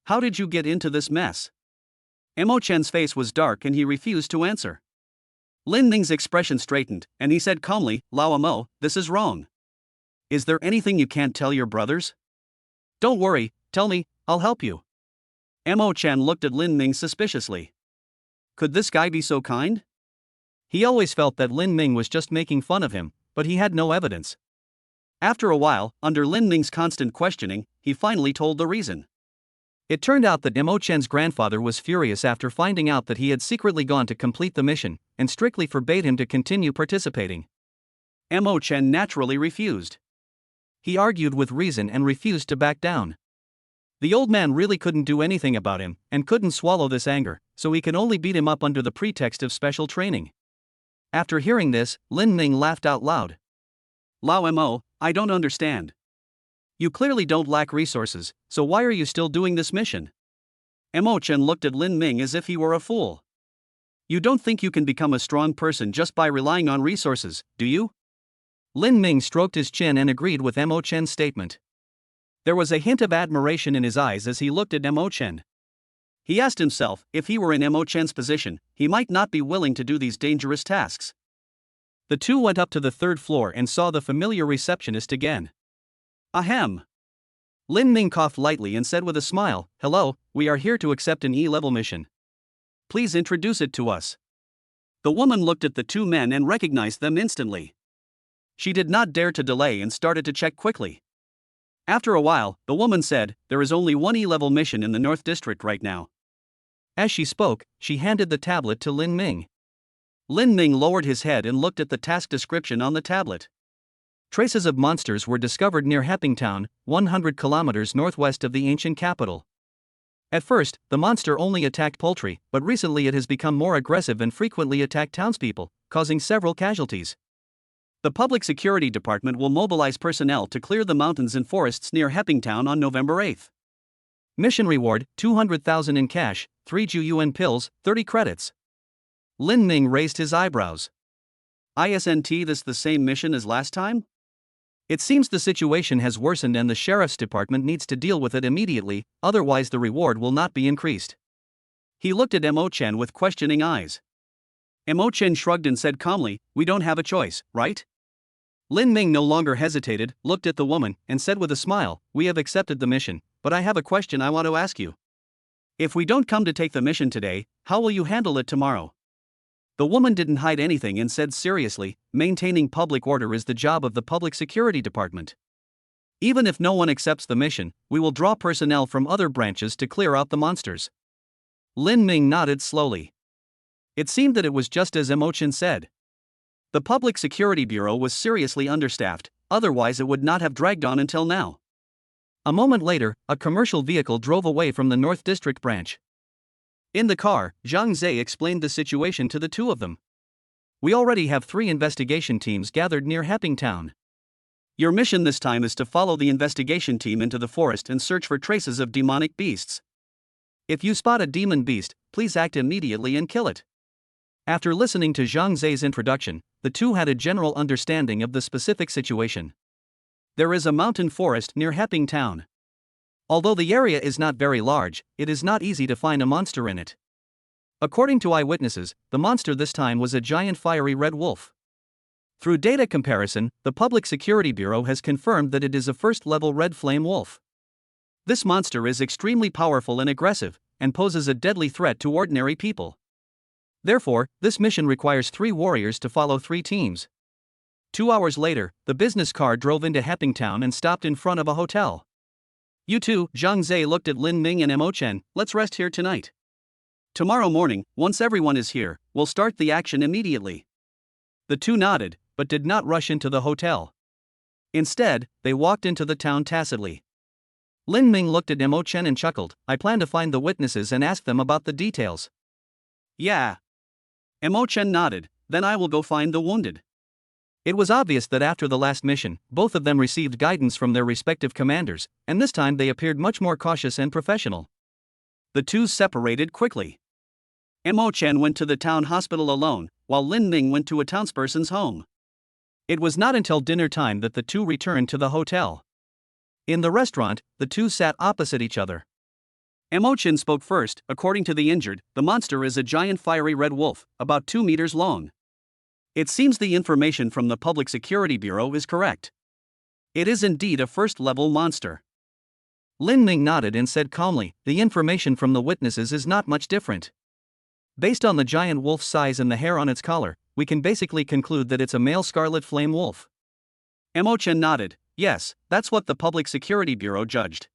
"How did you get into this mess?" Mo Chen's face was dark and he refused to answer. Lin Ming's expression straightened, and he said calmly, "Lao Mo, this is wrong. Is there anything you can't tell your brothers? Don't worry, tell me, I'll help you." Mo Chen looked at Lin Ming suspiciously. Could this guy be so kind? He always felt that Lin Ming was just making fun of him, but he had no evidence. After a while, under Lin Ming's constant questioning, he finally told the reason. It turned out that Mo Chen's grandfather was furious after finding out that he had secretly gone to complete the mission, and strictly forbade him to continue participating. Mo Chen naturally refused. He argued with reason and refused to back down. The old man really couldn't do anything about him, and couldn't swallow this anger, so he could only beat him up under the pretext of special training. After hearing this, Lin Ming laughed out loud. "Lao Mo, I don't understand. You clearly don't lack resources, so why are you still doing this mission?" Mo Chen looked at Lin Ming as if he were a fool. "You don't think you can become a strong person just by relying on resources, do you?" Lin Ming stroked his chin and agreed with Mo Chen's statement. There was a hint of admiration in his eyes as he looked at Mo Chen. He asked himself, if he were in Mo Chen's position, he might not be willing to do these dangerous tasks. The two went up to the third floor and saw the familiar receptionist again. Ahem. Lin Ming coughed lightly and said with a smile, "Hello, we are here to accept an E-level mission. Please introduce it to us." The woman looked at the two men and recognized them instantly. She did not dare to delay and started to check quickly. After a while, the woman said, "There is only one E-level mission in the North District right now." As she spoke, she handed the tablet to Lin Ming. Lin Ming lowered his head and looked at the task description on the tablet. Traces of monsters were discovered near Hepping Town, 100 kilometers northwest of the ancient capital. At first, the monster only attacked poultry, but recently it has become more aggressive and frequently attacked townspeople, causing several casualties. The Public Security Department will mobilize personnel to clear the mountains and forests near Hepping Town on November 8th. Mission reward, 200,000 in cash, 3 Ju-yuan pills, 30 credits. Lin Ming raised his eyebrows. Isn't this the same mission as last time? It seems the situation has worsened and the sheriff's department needs to deal with it immediately, otherwise the reward will not be increased. He looked at Mo Chen with questioning eyes. Mo Chen shrugged and said calmly, "We don't have a choice, right?" Lin Ming no longer hesitated, looked at the woman, and said with a smile, "We have accepted the mission, but I have a question I want to ask you. If we don't come to take the mission today, how will you handle it tomorrow?" The woman didn't hide anything and said seriously, "Maintaining public order is the job of the Public Security Department. Even if no one accepts the mission, we will draw personnel from other branches to clear out the monsters." Lin Ming nodded slowly. It seemed that it was just as Mo Chen said. The Public Security Bureau was seriously understaffed, otherwise it would not have dragged on until now. A moment later, a commercial vehicle drove away from the North District branch. In the car, Zhang Zhe explained the situation to the two of them. "We already have 3 investigation teams gathered near Hepping Town. Your mission this time is to follow the investigation team into the forest and search for traces of demonic beasts. If you spot a demon beast, please act immediately and kill it." After listening to Zhang Zhe's introduction, the two had a general understanding of the specific situation. There is a mountain forest near Hepping Town. Although the area is not very large, it is not easy to find a monster in it. According to eyewitnesses, the monster this time was a giant fiery red wolf. Through data comparison, the Public Security Bureau has confirmed that it is a first-level red flame wolf. This monster is extremely powerful and aggressive, and poses a deadly threat to ordinary people. Therefore, this mission requires 3 warriors to follow 3 teams. 2 hours later, the business car drove into Hepping Town and stopped in front of a hotel. "You two," Zhang Zhe looked at Lin Ming and Mo Chen, "let's rest here tonight. Tomorrow morning, once everyone is here, we'll start the action immediately." The two nodded, but did not rush into the hotel. Instead, they walked into the town tacitly. Lin Ming looked at Mo Chen and chuckled, "I plan to find the witnesses and ask them about the details." "Yeah." Mo Chen nodded, "Then I will go find the wounded." It was obvious that after the last mission, both of them received guidance from their respective commanders, and this time they appeared much more cautious and professional. The two separated quickly. Mo Chen went to the town hospital alone, while Lin Ming went to a townsperson's home. It was not until dinner time that the two returned to the hotel. In the restaurant, the two sat opposite each other. Mo Chen spoke first. "According to the injured, the monster is a giant fiery red wolf, about 2 meters long. It seems the information from the Public Security Bureau is correct. It is indeed a first-level monster." Lin Ming nodded and said calmly, "The information from the witnesses is not much different. Based on the giant wolf's size and the hair on its collar, we can basically conclude that it's a male scarlet flame wolf." Mo Chen nodded, "Yes, that's what the Public Security Bureau judged."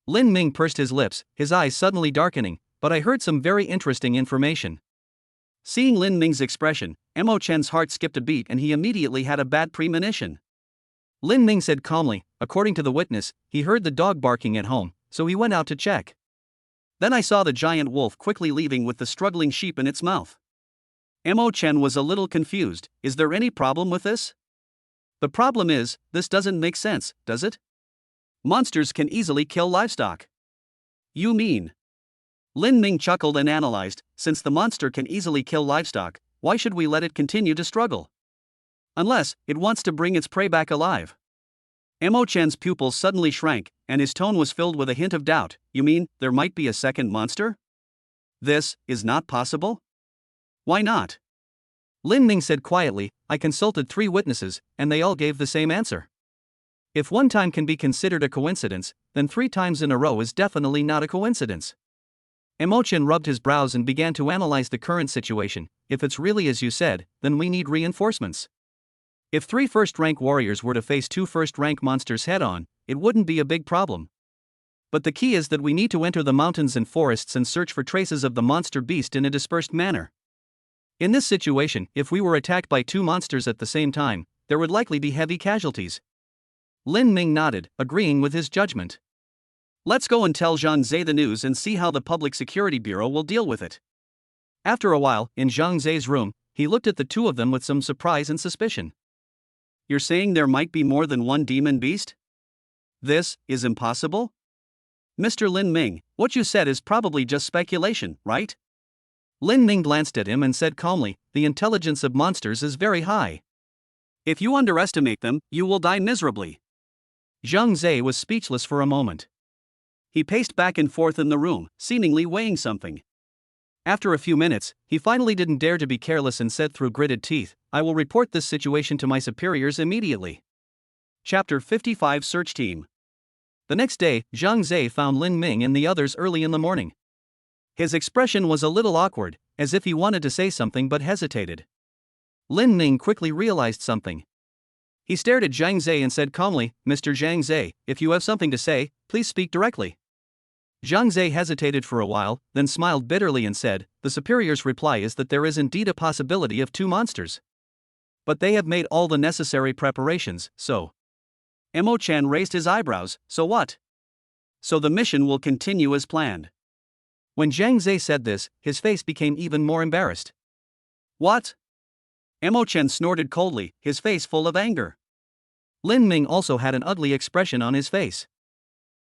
Lin Ming pursed his lips, his eyes suddenly darkening, "But I heard some very interesting information." Seeing Lin Ming's expression, Mo Chen's heart skipped a beat and he immediately had a bad premonition. Lin Ming said calmly, "According to the witness, he heard the dog barking at home, so he went out to check. Then I saw the giant wolf quickly leaving with the struggling sheep in its mouth." Mo Chen was a little confused. "Is there any problem with this?" "The problem is, this doesn't make sense, does it? Monsters can easily kill livestock." "You mean?" Lin Ming chuckled and analyzed, "Since the monster can easily kill livestock, why should we let it continue to struggle? Unless it wants to bring its prey back alive." Mo Chen's pupils suddenly shrank, and his tone was filled with a hint of doubt. "You mean, there might be a second monster? This is not possible?" "Why not?" Lin Ming said quietly, I consulted 3 witnesses, and they all gave the same answer. If one time can be considered a coincidence, then 3 times in a row is definitely not a coincidence. Chen rubbed his brows and began to analyze the current situation. If it's really as you said, then we need reinforcements. If 3 first-rank warriors were to face 2 first-rank monsters head-on, it wouldn't be a big problem. But the key is that we need to enter the mountains and forests and search for traces of the monster beast in a dispersed manner. In this situation, if we were attacked by 2 monsters at the same time, there would likely be heavy casualties. Lin Ming nodded, agreeing with his judgment. Let's go and tell Zhang Zhe the news and see how the Public Security Bureau will deal with it. After a while, in Zhang Zhe's room, he looked at the 2 of them with some surprise and suspicion. You're saying there might be more than 1 demon beast? This is impossible? Mr. Lin Ming, what you said is probably just speculation, right? Lin Ming glanced at him and said calmly, the intelligence of monsters is very high. If you underestimate them, you will die miserably. Zhang Zhe was speechless for a moment. He paced back and forth in the room, seemingly weighing something. After a few minutes, he finally didn't dare to be careless and said through gritted teeth, I will report this situation to my superiors immediately. Chapter 55 Search Team. The next day, Zhang Zhe found Lin Ming and the others early in the morning. His expression was a little awkward, as if he wanted to say something but hesitated. Lin Ming quickly realized something. He stared at Zhang Zhe and said calmly, Mr. Zhang Zhe, if you have something to say, please speak directly. Zhang Zhe hesitated for a while, then smiled bitterly and said, the superior's reply is that there is indeed a possibility of 2 monsters. But they have made all the necessary preparations, so. Chen raised his eyebrows, so what? So the mission will continue as planned. When Zhang Zhe said this, his face became even more embarrassed. What? Chen snorted coldly, his face full of anger. Lin Ming also had an ugly expression on his face.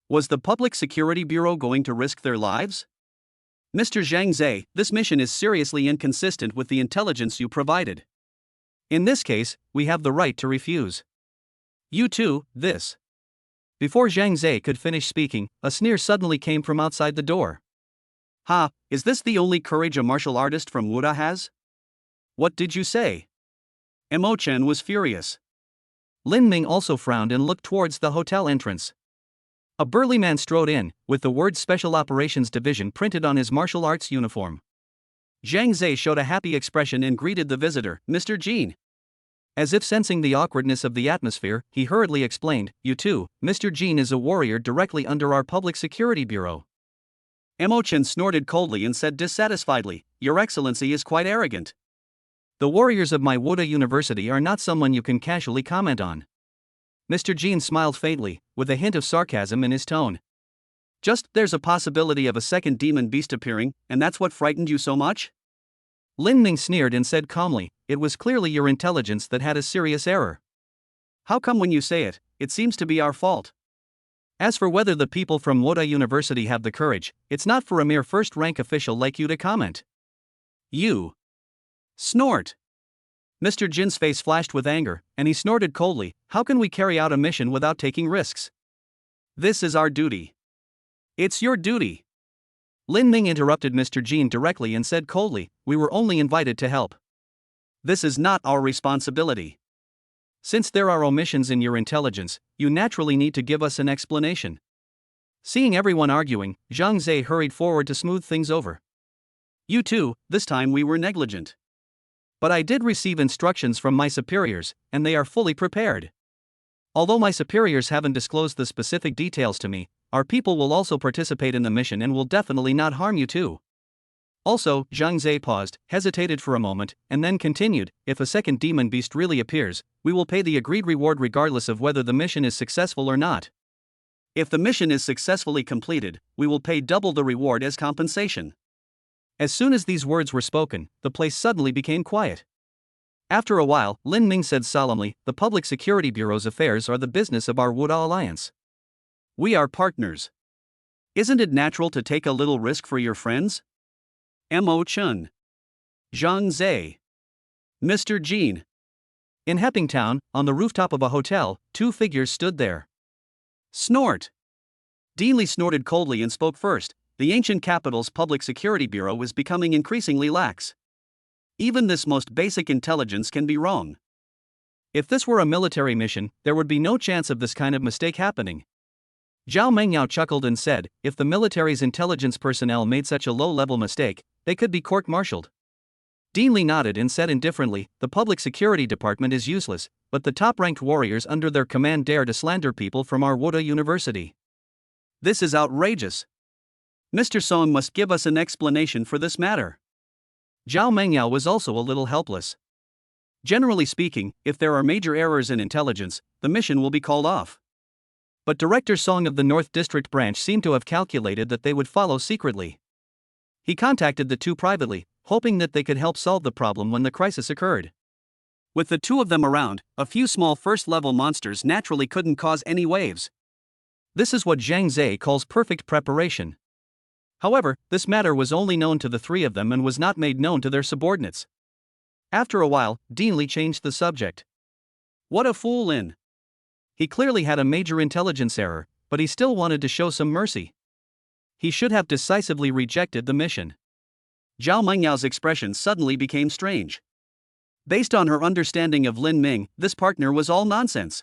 Was the Public Security Bureau going to risk their lives? Mr. Zhang Zhe, this mission is seriously inconsistent with the intelligence you provided. In this case, we have the right to refuse. You too, this. Before Zhang Zhe could finish speaking, a sneer suddenly came from outside the door. Ha, is this the only courage a martial artist from Wuda has? What did you say? Chen was furious. Lin Ming also frowned and looked towards the hotel entrance. A burly man strode in, with the word Special Operations Division printed on his martial arts uniform. Zhang Zhe showed a happy expression and greeted the visitor, Mr. Jean. As if sensing the awkwardness of the atmosphere, he hurriedly explained, you too, Mr. Jean is a warrior directly under our Public Security Bureau. Chen snorted coldly and said dissatisfiedly, Your Excellency is quite arrogant. The warriors of my Wuda University are not someone you can casually comment on. Mr. Jean smiled faintly, with a hint of sarcasm in his tone. Just, there's a possibility of a second demon beast appearing, and that's what frightened you so much? Lin Ming sneered and said calmly, it was clearly your intelligence that had a serious error. How come when you say it, it seems to be our fault? As for whether the people from Wuda University have the courage, it's not for a mere first-rank official like you to comment. You. Snort. Mr. Jin's face flashed with anger, and he snorted coldly, how can we carry out a mission without taking risks? This is our duty. It's your duty. Lin Ming interrupted Mr. Jin directly and said coldly, we were only invited to help. This is not our responsibility. Since there are omissions in your intelligence, you naturally need to give us an explanation. Seeing everyone arguing, Zhang Zhe hurried forward to smooth things over. You too, this time we were negligent. But I did receive instructions from my superiors, and they are fully prepared. Although my superiors haven't disclosed the specific details to me, our people will also participate in the mission and will definitely not harm you too. Also, Zhang Zhe paused, hesitated for a moment, and then continued, if a second demon beast really appears, we will pay the agreed reward regardless of whether the mission is successful or not. If the mission is successfully completed, we will pay double the reward as compensation. As soon as these words were spoken, the place suddenly became quiet. After a while, Lin Ming said solemnly, the Public Security Bureau's affairs are the business of our Wuda Alliance. We are partners. Isn't it natural to take a little risk for your friends? Chen. Zhang Zhe. Mr. Jean. In Hepping Town, on the rooftop of a hotel, 2 figures stood there. Snort. Dean Li snorted coldly and spoke first. The ancient capital's Public Security Bureau is becoming increasingly lax. Even this most basic intelligence can be wrong. If this were a military mission, there would be no chance of this kind of mistake happening. Zhao Mengyao chuckled and said, if the military's intelligence personnel made such a low-level mistake, they could be court-martialed. Dean Li nodded and said indifferently, the public security department is useless, but the top-ranked warriors under their command dare to slander people from our Wuda University. This is outrageous. Mr. Song must give us an explanation for this matter. Zhao Mengyao was also a little helpless. Generally speaking, if there are major errors in intelligence, the mission will be called off. But Director Song of the North District Branch seemed to have calculated that they would follow secretly. He contacted the two privately, hoping that they could help solve the problem when the crisis occurred. With the two of them around, a few small first-level monsters naturally couldn't cause any waves. This is what Zhang Zhe calls perfect preparation. However, this matter was only known to the three of them and was not made known to their subordinates. After a while, Dean Li changed the subject. What a fool, Lin. He clearly had a major intelligence error, but he still wanted to show some mercy. He should have decisively rejected the mission. Zhao Mengyao's expression suddenly became strange. Based on her understanding of Lin Ming, this partner was all nonsense.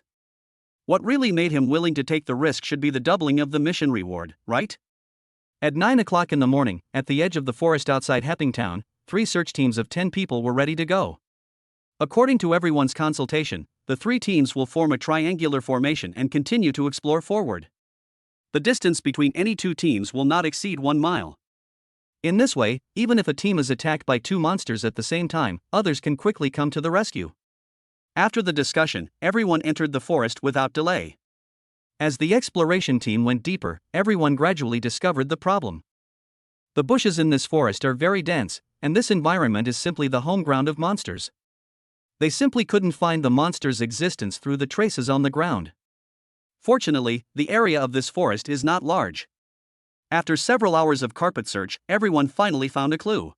What really made him willing to take the risk should be the doubling of the mission reward, right? At 9 o'clock in the morning, at the edge of the forest outside Hepping Town, 3 search teams of 10 people were ready to go. According to everyone's consultation, the 3 teams will form a triangular formation and continue to explore forward. The distance between any 2 teams will not exceed 1 mile. In this way, even if a team is attacked by 2 monsters at the same time, others can quickly come to the rescue. After the discussion, everyone entered the forest without delay. As the exploration team went deeper, everyone gradually discovered the problem. The bushes in this forest are very dense, and this environment is simply the home ground of monsters. They simply couldn't find the monster's existence through the traces on the ground. Fortunately, the area of this forest is not large. After several hours of carpet search, everyone finally found a clue.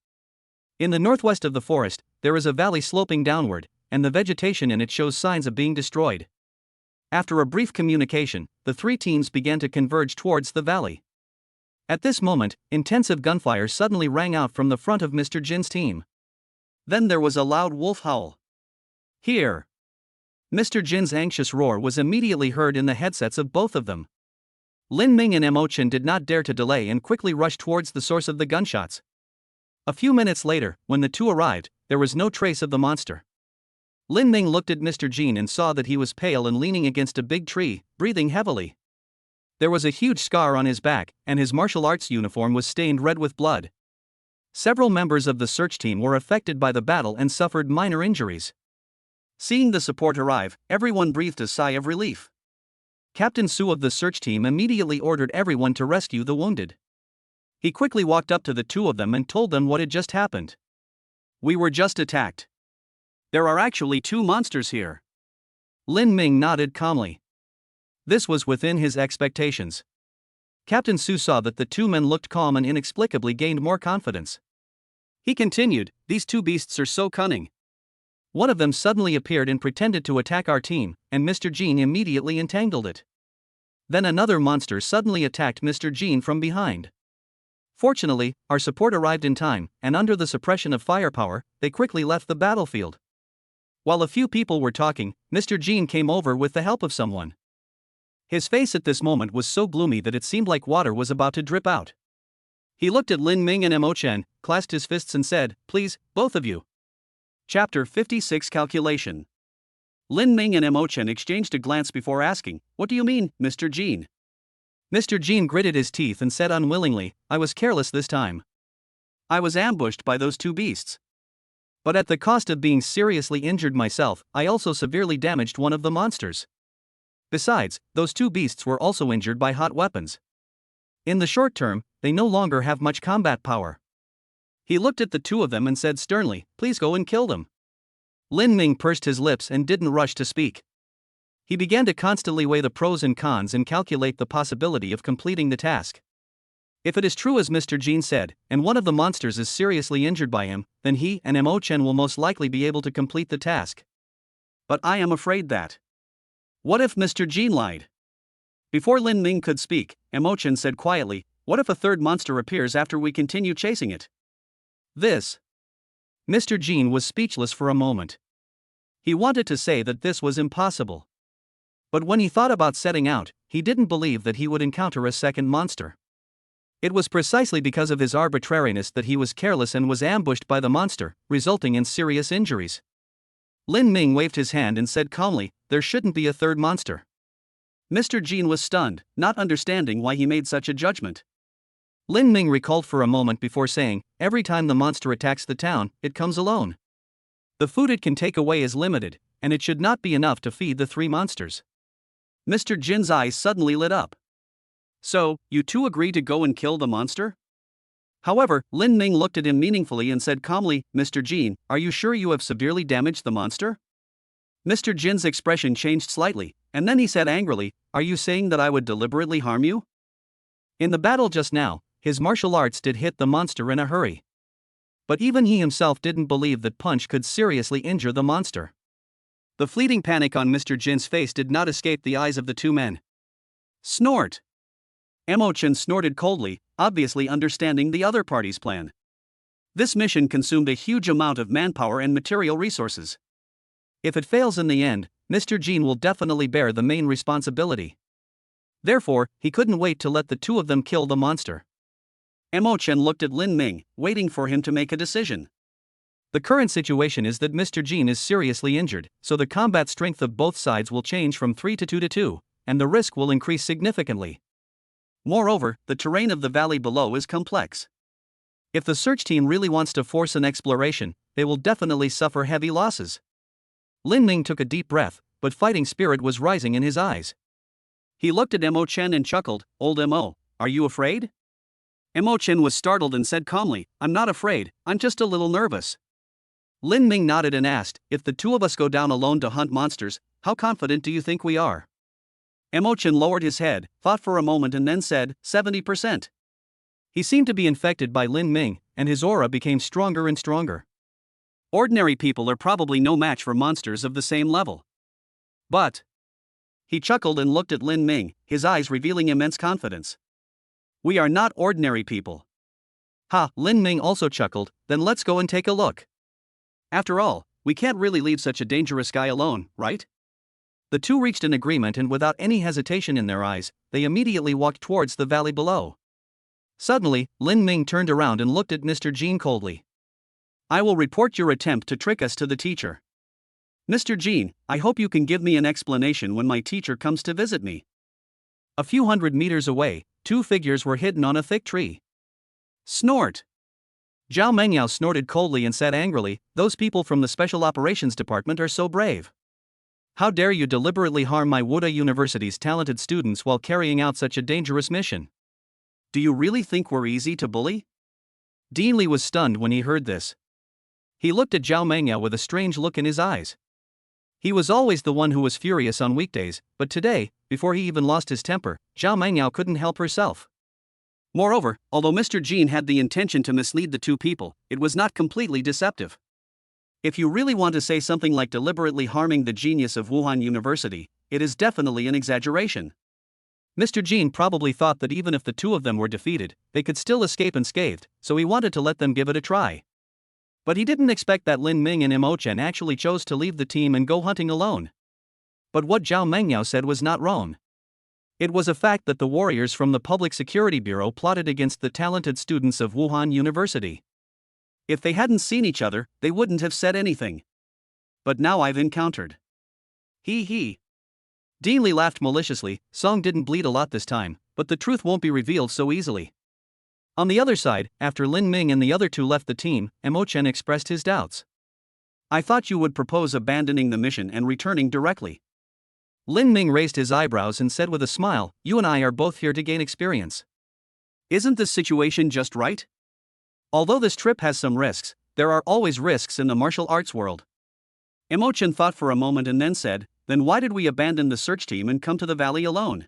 In the northwest of the forest, there is a valley sloping downward, and the vegetation in it shows signs of being destroyed. After a brief communication, the 3 teams began to converge towards the valley. At this moment, intensive gunfire suddenly rang out from the front of Mr. Jin's team. Then there was a loud wolf howl. Here! Mr. Jin's anxious roar was immediately heard in the headsets of both of them. Lin Ming and Mo Chen did not dare to delay and quickly rushed towards the source of the gunshots. A few minutes later, when the two arrived, there was no trace of the monster. Lin Ming looked at Mr. Jin and saw that he was pale and leaning against a big tree, breathing heavily. There was a huge scar on his back, and his martial arts uniform was stained red with blood. Several members of the search team were affected by the battle and suffered minor injuries. Seeing the support arrive, everyone breathed a sigh of relief. Captain Su of the search team immediately ordered everyone to rescue the wounded. He quickly walked up to the 2 of them and told them what had just happened. We were just attacked. There are actually 2 monsters here. Lin Ming nodded calmly. This was within his expectations. Captain Su saw that the 2 men looked calm and inexplicably gained more confidence. He continued, these 2 beasts are so cunning. One of them suddenly appeared and pretended to attack our team, and Mr. Jin immediately entangled it. Then another monster suddenly attacked Mr. Jin from behind. Fortunately, our support arrived in time, and under the suppression of firepower, they quickly left the battlefield. While a few people were talking, Mr. Jin came over with the help of someone. His face at this moment was so gloomy that it seemed like water was about to drip out. He looked at Lin Ming and Mo Chen, clasped his fists and said, please, both of you. Chapter 56 Calculation. Lin Ming and Mo Chen exchanged a glance before asking, what do you mean, Mr. Jin? Mr. Jin gritted his teeth and said unwillingly, I was careless this time. I was ambushed by those 2 beasts. But at the cost of being seriously injured myself, I also severely damaged one of the monsters. Besides, those 2 beasts were also injured by hot weapons. In the short term, they no longer have much combat power. He looked at the 2 of them and said sternly, please go and kill them. Lin Ming pursed his lips and didn't rush to speak. He began to constantly weigh the pros and cons and calculate the possibility of completing the task. If it is true as Mr. Jin said, and one of the monsters is seriously injured by him, then he and Mo Chen will most likely be able to complete the task. But I am afraid that. What if Mr. Jin lied? Before Lin Ming could speak, Mo Chen said quietly, what if a 3rd monster appears after we continue chasing it? This. Mr. Jean was speechless for a moment. He wanted to say that this was impossible. But when he thought about setting out, he didn't believe that he would encounter a second monster. It was precisely because of his arbitrariness that he was careless and was ambushed by the monster, resulting in serious injuries. Lin Ming waved his hand and said calmly, "There shouldn't be a third monster." Mr. Jean was stunned, not understanding why he made such a judgment. Lin Ming recalled for a moment before saying, "Every time the monster attacks the town, it comes alone. The food it can take away is limited, and it should not be enough to feed the three monsters." Mr. Jin's eyes suddenly lit up. "So, you two agree to go and kill the monster?" However, Lin Ming looked at him meaningfully and said calmly, "Mr. Jin, are you sure you have severely damaged the monster?" Mr. Jin's expression changed slightly, and then he said angrily, "Are you saying that I would deliberately harm you?" In the battle just now, his martial arts did hit the monster in a hurry. But even he himself didn't believe that punch could seriously injure the monster. The fleeting panic on Mr. Jin's face did not escape the eyes of the two men. Snort! Emo-chan snorted coldly, obviously understanding the other party's plan. This mission consumed a huge amount of manpower and material resources. If it fails in the end, Mr. Jin will definitely bear the main responsibility. Therefore, he couldn't wait to let the two of them kill the monster. Emo-chan looked at Lin Ming, waiting for him to make a decision. The current situation is that Mr. Jin is seriously injured, so the combat strength of both sides will change from 3 to 2 to 2, and the risk will increase significantly. Moreover, the terrain of the valley below is complex. If the search team really wants to force an exploration, they will definitely suffer heavy losses. Lin Ming took a deep breath, but fighting spirit was rising in his eyes. He looked at Emo-chan and chuckled, "Old Mo, are you afraid?" Emo-chan was startled and said calmly, "I'm not afraid, I'm just a little nervous." Lin Ming nodded and asked, "If the two of us go down alone to hunt monsters, how confident do you think we are?" Emo-chan lowered his head, thought for a moment and then said, 70%. He seemed to be infected by Lin Ming, and his aura became stronger and stronger. Ordinary people are probably no match for monsters of the same level. But... He chuckled and looked at Lin Ming, his eyes revealing immense confidence. "We are not ordinary people." Ha, Lin Ming also chuckled, "Then let's go and take a look. After all, we can't really leave such a dangerous guy alone, right?" The two reached an agreement and without any hesitation in their eyes, they immediately walked towards the valley below. Suddenly, Lin Ming turned around and looked at Mr. Jin coldly. "I will report your attempt to trick us to the teacher. Mr. Jin, I hope you can give me an explanation when my teacher comes to visit me." A few hundred meters away, two figures were hidden on a thick tree. Snort! Zhao Mengyao snorted coldly and said angrily, "Those people from the Special Operations Department are so brave. How dare you deliberately harm my Wu University's talented students while carrying out such a dangerous mission? Do you really think we're easy to bully?" Dean Li was stunned when he heard this. He looked at Zhao Mengyao with a strange look in his eyes. He was always the one who was furious on weekdays, but today, before he even lost his temper, Zhao Mengyao couldn't help herself. Moreover, although Mr. Jin had the intention to mislead the two people, it was not completely deceptive. If you really want to say something like deliberately harming the genius of Wuhan University, it is definitely an exaggeration. Mr. Jin probably thought that even if the two of them were defeated, they could still escape unscathed, so he wanted to let them give it a try. But he didn't expect that Lin Ming and Emo-chan actually chose to leave the team and go hunting alone. But what Zhao Mengyao said was not wrong. It was a fact that the warriors from the Public Security Bureau plotted against the talented students of Wuhan University. If they hadn't seen each other, they wouldn't have said anything. But now I've encountered. He. Dean Li laughed maliciously. Song didn't bleed a lot this time, but the truth won't be revealed so easily. On the other side, after Lin Ming and the other two left the team, Emo-chan expressed his doubts. "I thought you would propose abandoning the mission and returning directly." Lin Ming raised his eyebrows and said with a smile, "You and I are both here to gain experience. Isn't this situation just right? Although this trip has some risks, there are always risks in the martial arts world." Emo-chan thought for a moment and then said, "Then why did we abandon the search team and come to the valley alone?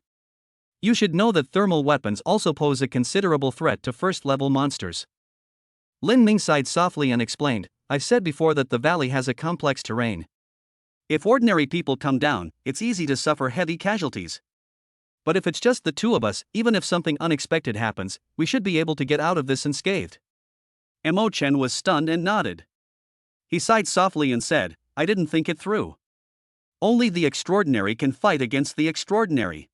You should know that thermal weapons also pose a considerable threat to first-level monsters." Lin Ming sighed softly and explained, "I've said before that the valley has a complex terrain. If ordinary people come down, it's easy to suffer heavy casualties. But if it's just the two of us, even if something unexpected happens, we should be able to get out of this unscathed." Emo-chan was stunned and nodded. He sighed softly and said, I didn't think it through. Only the extraordinary can fight against the extraordinary.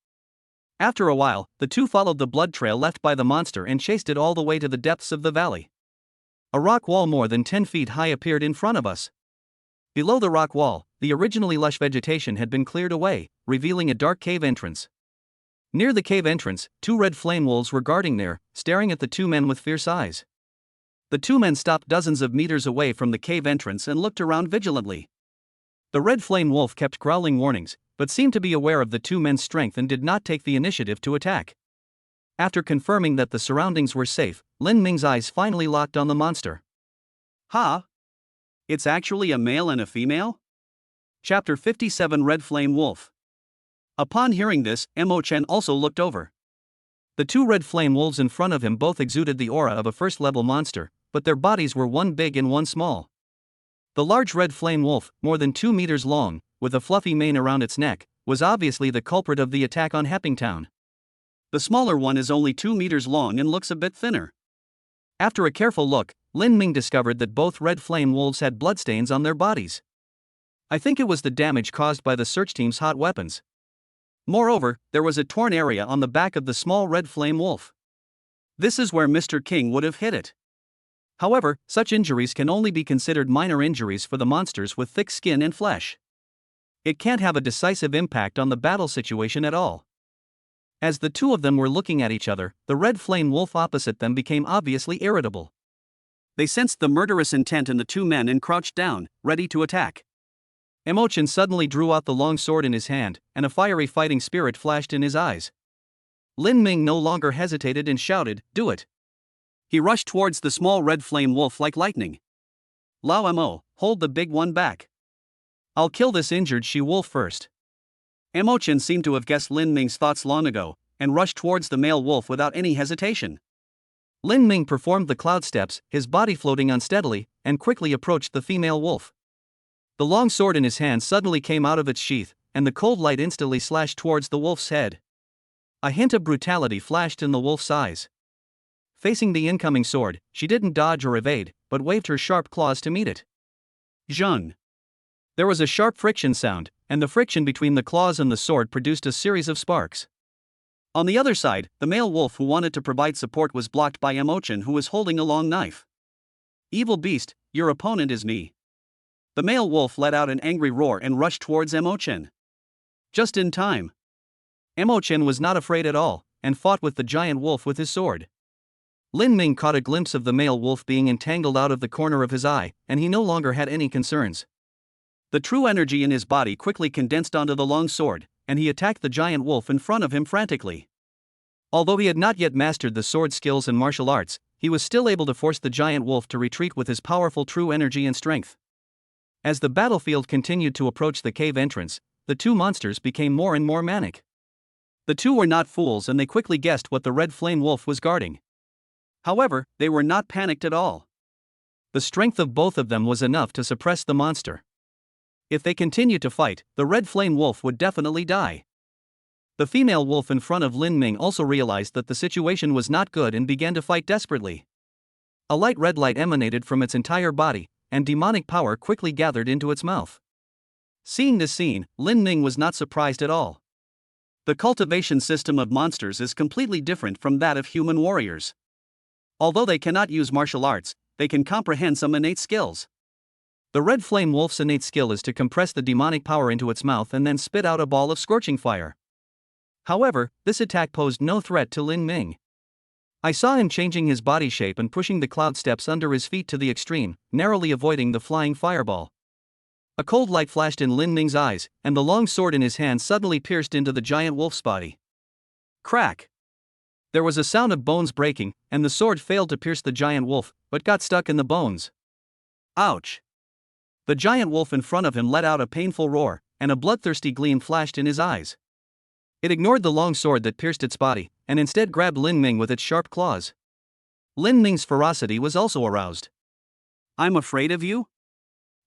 After a while, the two followed the blood trail left by the monster and chased it all the way to the depths of the valley. A rock wall more than 10 feet high appeared in front of us. Below the rock wall, the originally lush vegetation had been cleared away, revealing a dark cave entrance. Near the cave entrance, two red flame wolves were guarding there, staring at the two men with fierce eyes. The two men stopped dozens of meters away from the cave entrance and looked around vigilantly. The red flame wolf kept growling warnings, but seemed to be aware of the two men's strength and did not take the initiative to attack. After confirming that the surroundings were safe, Lin Ming's eyes finally locked on the monster. Ha! It's actually a male and a female? Chapter 57 Red Flame Wolf. Upon hearing this, Mo Chen also looked over. The two red flame wolves in front of him both exuded the aura of a first-level monster, but their bodies were one big and one small. The large red flame wolf, more than 2 meters long, with a fluffy mane around its neck, was obviously the culprit of the attack on Heppingtown. The smaller one is only 2 meters long and looks a bit thinner. After a careful look, Lin Ming discovered that both red flame wolves had bloodstains on their bodies. I think it was the damage caused by the search team's hot weapons. Moreover, there was a torn area on the back of the small red flame wolf. This is where Mr. King would have hit it. However, such injuries can only be considered minor injuries for the monsters with thick skin and flesh. It can't have a decisive impact on the battle situation at all. As the two of them were looking at each other, the red flame wolf opposite them became obviously irritable. They sensed the murderous intent in the two men and crouched down, ready to attack. Mo Chen suddenly drew out the long sword in his hand, and a fiery fighting spirit flashed in his eyes. Lin Ming no longer hesitated and shouted, "Do it!" He rushed towards the small red flame wolf like lightning. Lao Mo, hold the big one back. I'll kill this injured she-wolf first. Mo Chen seemed to have guessed Lin Ming's thoughts long ago, and rushed towards the male wolf without any hesitation. Lin Ming performed the cloud steps, his body floating unsteadily, and quickly approached the female wolf. The long sword in his hand suddenly came out of its sheath, and the cold light instantly slashed towards the wolf's head. A hint of brutality flashed in the wolf's eyes. Facing the incoming sword, she didn't dodge or evade, but waved her sharp claws to meet it. Zhung. There was a sharp friction sound, and the friction between the claws and the sword produced a series of sparks. On the other side, the male wolf who wanted to provide support was blocked by Mo Chen, who was holding a long knife. Evil beast, your opponent is me. The male wolf let out an angry roar and rushed towards Mo Chen. Just in time. Mo Chen was not afraid at all, and fought with the giant wolf with his sword. Lin Ming caught a glimpse of the male wolf being entangled out of the corner of his eye, and he no longer had any concerns. The true energy in his body quickly condensed onto the long sword, and he attacked the giant wolf in front of him frantically. Although he had not yet mastered the sword skills and martial arts, he was still able to force the giant wolf to retreat with his powerful true energy and strength. As the battlefield continued to approach the cave entrance, the two monsters became more and more manic. The two were not fools, and they quickly guessed what the red flame wolf was guarding. However, they were not panicked at all. The strength of both of them was enough to suppress the monster. If they continued to fight, the red flame wolf would definitely die. The female wolf in front of Lin Ming also realized that the situation was not good and began to fight desperately. A light red light emanated from its entire body, and demonic power quickly gathered into its mouth. Seeing this scene, Lin Ming was not surprised at all. The cultivation system of monsters is completely different from that of human warriors. Although they cannot use martial arts, they can comprehend some innate skills. The red flame wolf's innate skill is to compress the demonic power into its mouth and then spit out a ball of scorching fire. However, this attack posed no threat to Lin Ming. I saw him changing his body shape and pushing the cloud steps under his feet to the extreme, narrowly avoiding the flying fireball. A cold light flashed in Lin Ming's eyes, and the long sword in his hand suddenly pierced into the giant wolf's body. Crack! There was a sound of bones breaking, and the sword failed to pierce the giant wolf, but got stuck in the bones. Ouch! The giant wolf in front of him let out a painful roar, and a bloodthirsty gleam flashed in his eyes. It ignored the long sword that pierced its body, and instead grabbed Lin Ming with its sharp claws. Lin Ming's ferocity was also aroused. I'm afraid of you?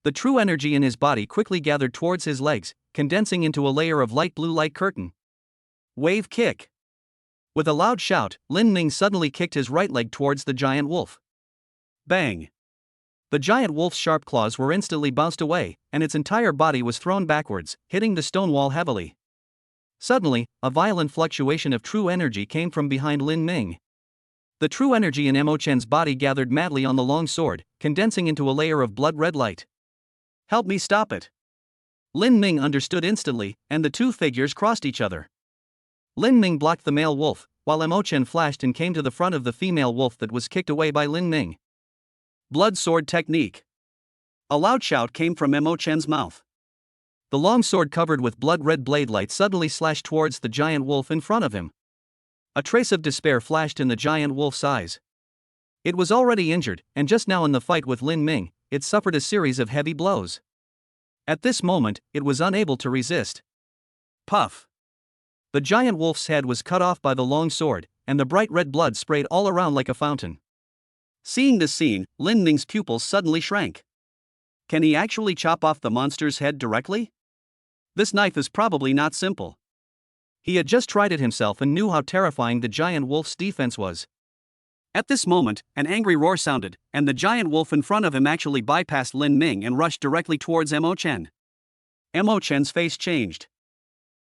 The true energy in his body quickly gathered towards his legs, condensing into a layer of light blue light curtain. Wave kick! With a loud shout, Lin Ming suddenly kicked his right leg towards the giant wolf. Bang! The giant wolf's sharp claws were instantly bounced away, and its entire body was thrown backwards, hitting the stone wall heavily. Suddenly, a violent fluctuation of true energy came from behind Lin Ming. The true energy in Mo Chen's body gathered madly on the long sword, condensing into a layer of blood-red light. "Help me stop it." Lin Ming understood instantly, and the two figures crossed each other. Lin Ming blocked the male wolf, while Mo Chen flashed and came to the front of the female wolf that was kicked away by Lin Ming. Blood sword technique. A loud shout came from Mo Chen's mouth. The long sword covered with blood-red blade light suddenly slashed towards the giant wolf in front of him. A trace of despair flashed in the giant wolf's eyes. It was already injured, and just now in the fight with Lin Ming, it suffered a series of heavy blows. At this moment, it was unable to resist. Puff! The giant wolf's head was cut off by the long sword, and the bright red blood sprayed all around like a fountain. Seeing this scene, Lin Ming's pupils suddenly shrank. Can he actually chop off the monster's head directly? This knife is probably not simple. He had just tried it himself and knew how terrifying the giant wolf's defense was. At this moment, an angry roar sounded, and the giant wolf in front of him actually bypassed Lin Ming and rushed directly towards Mo Chen. Mo Chen's face changed.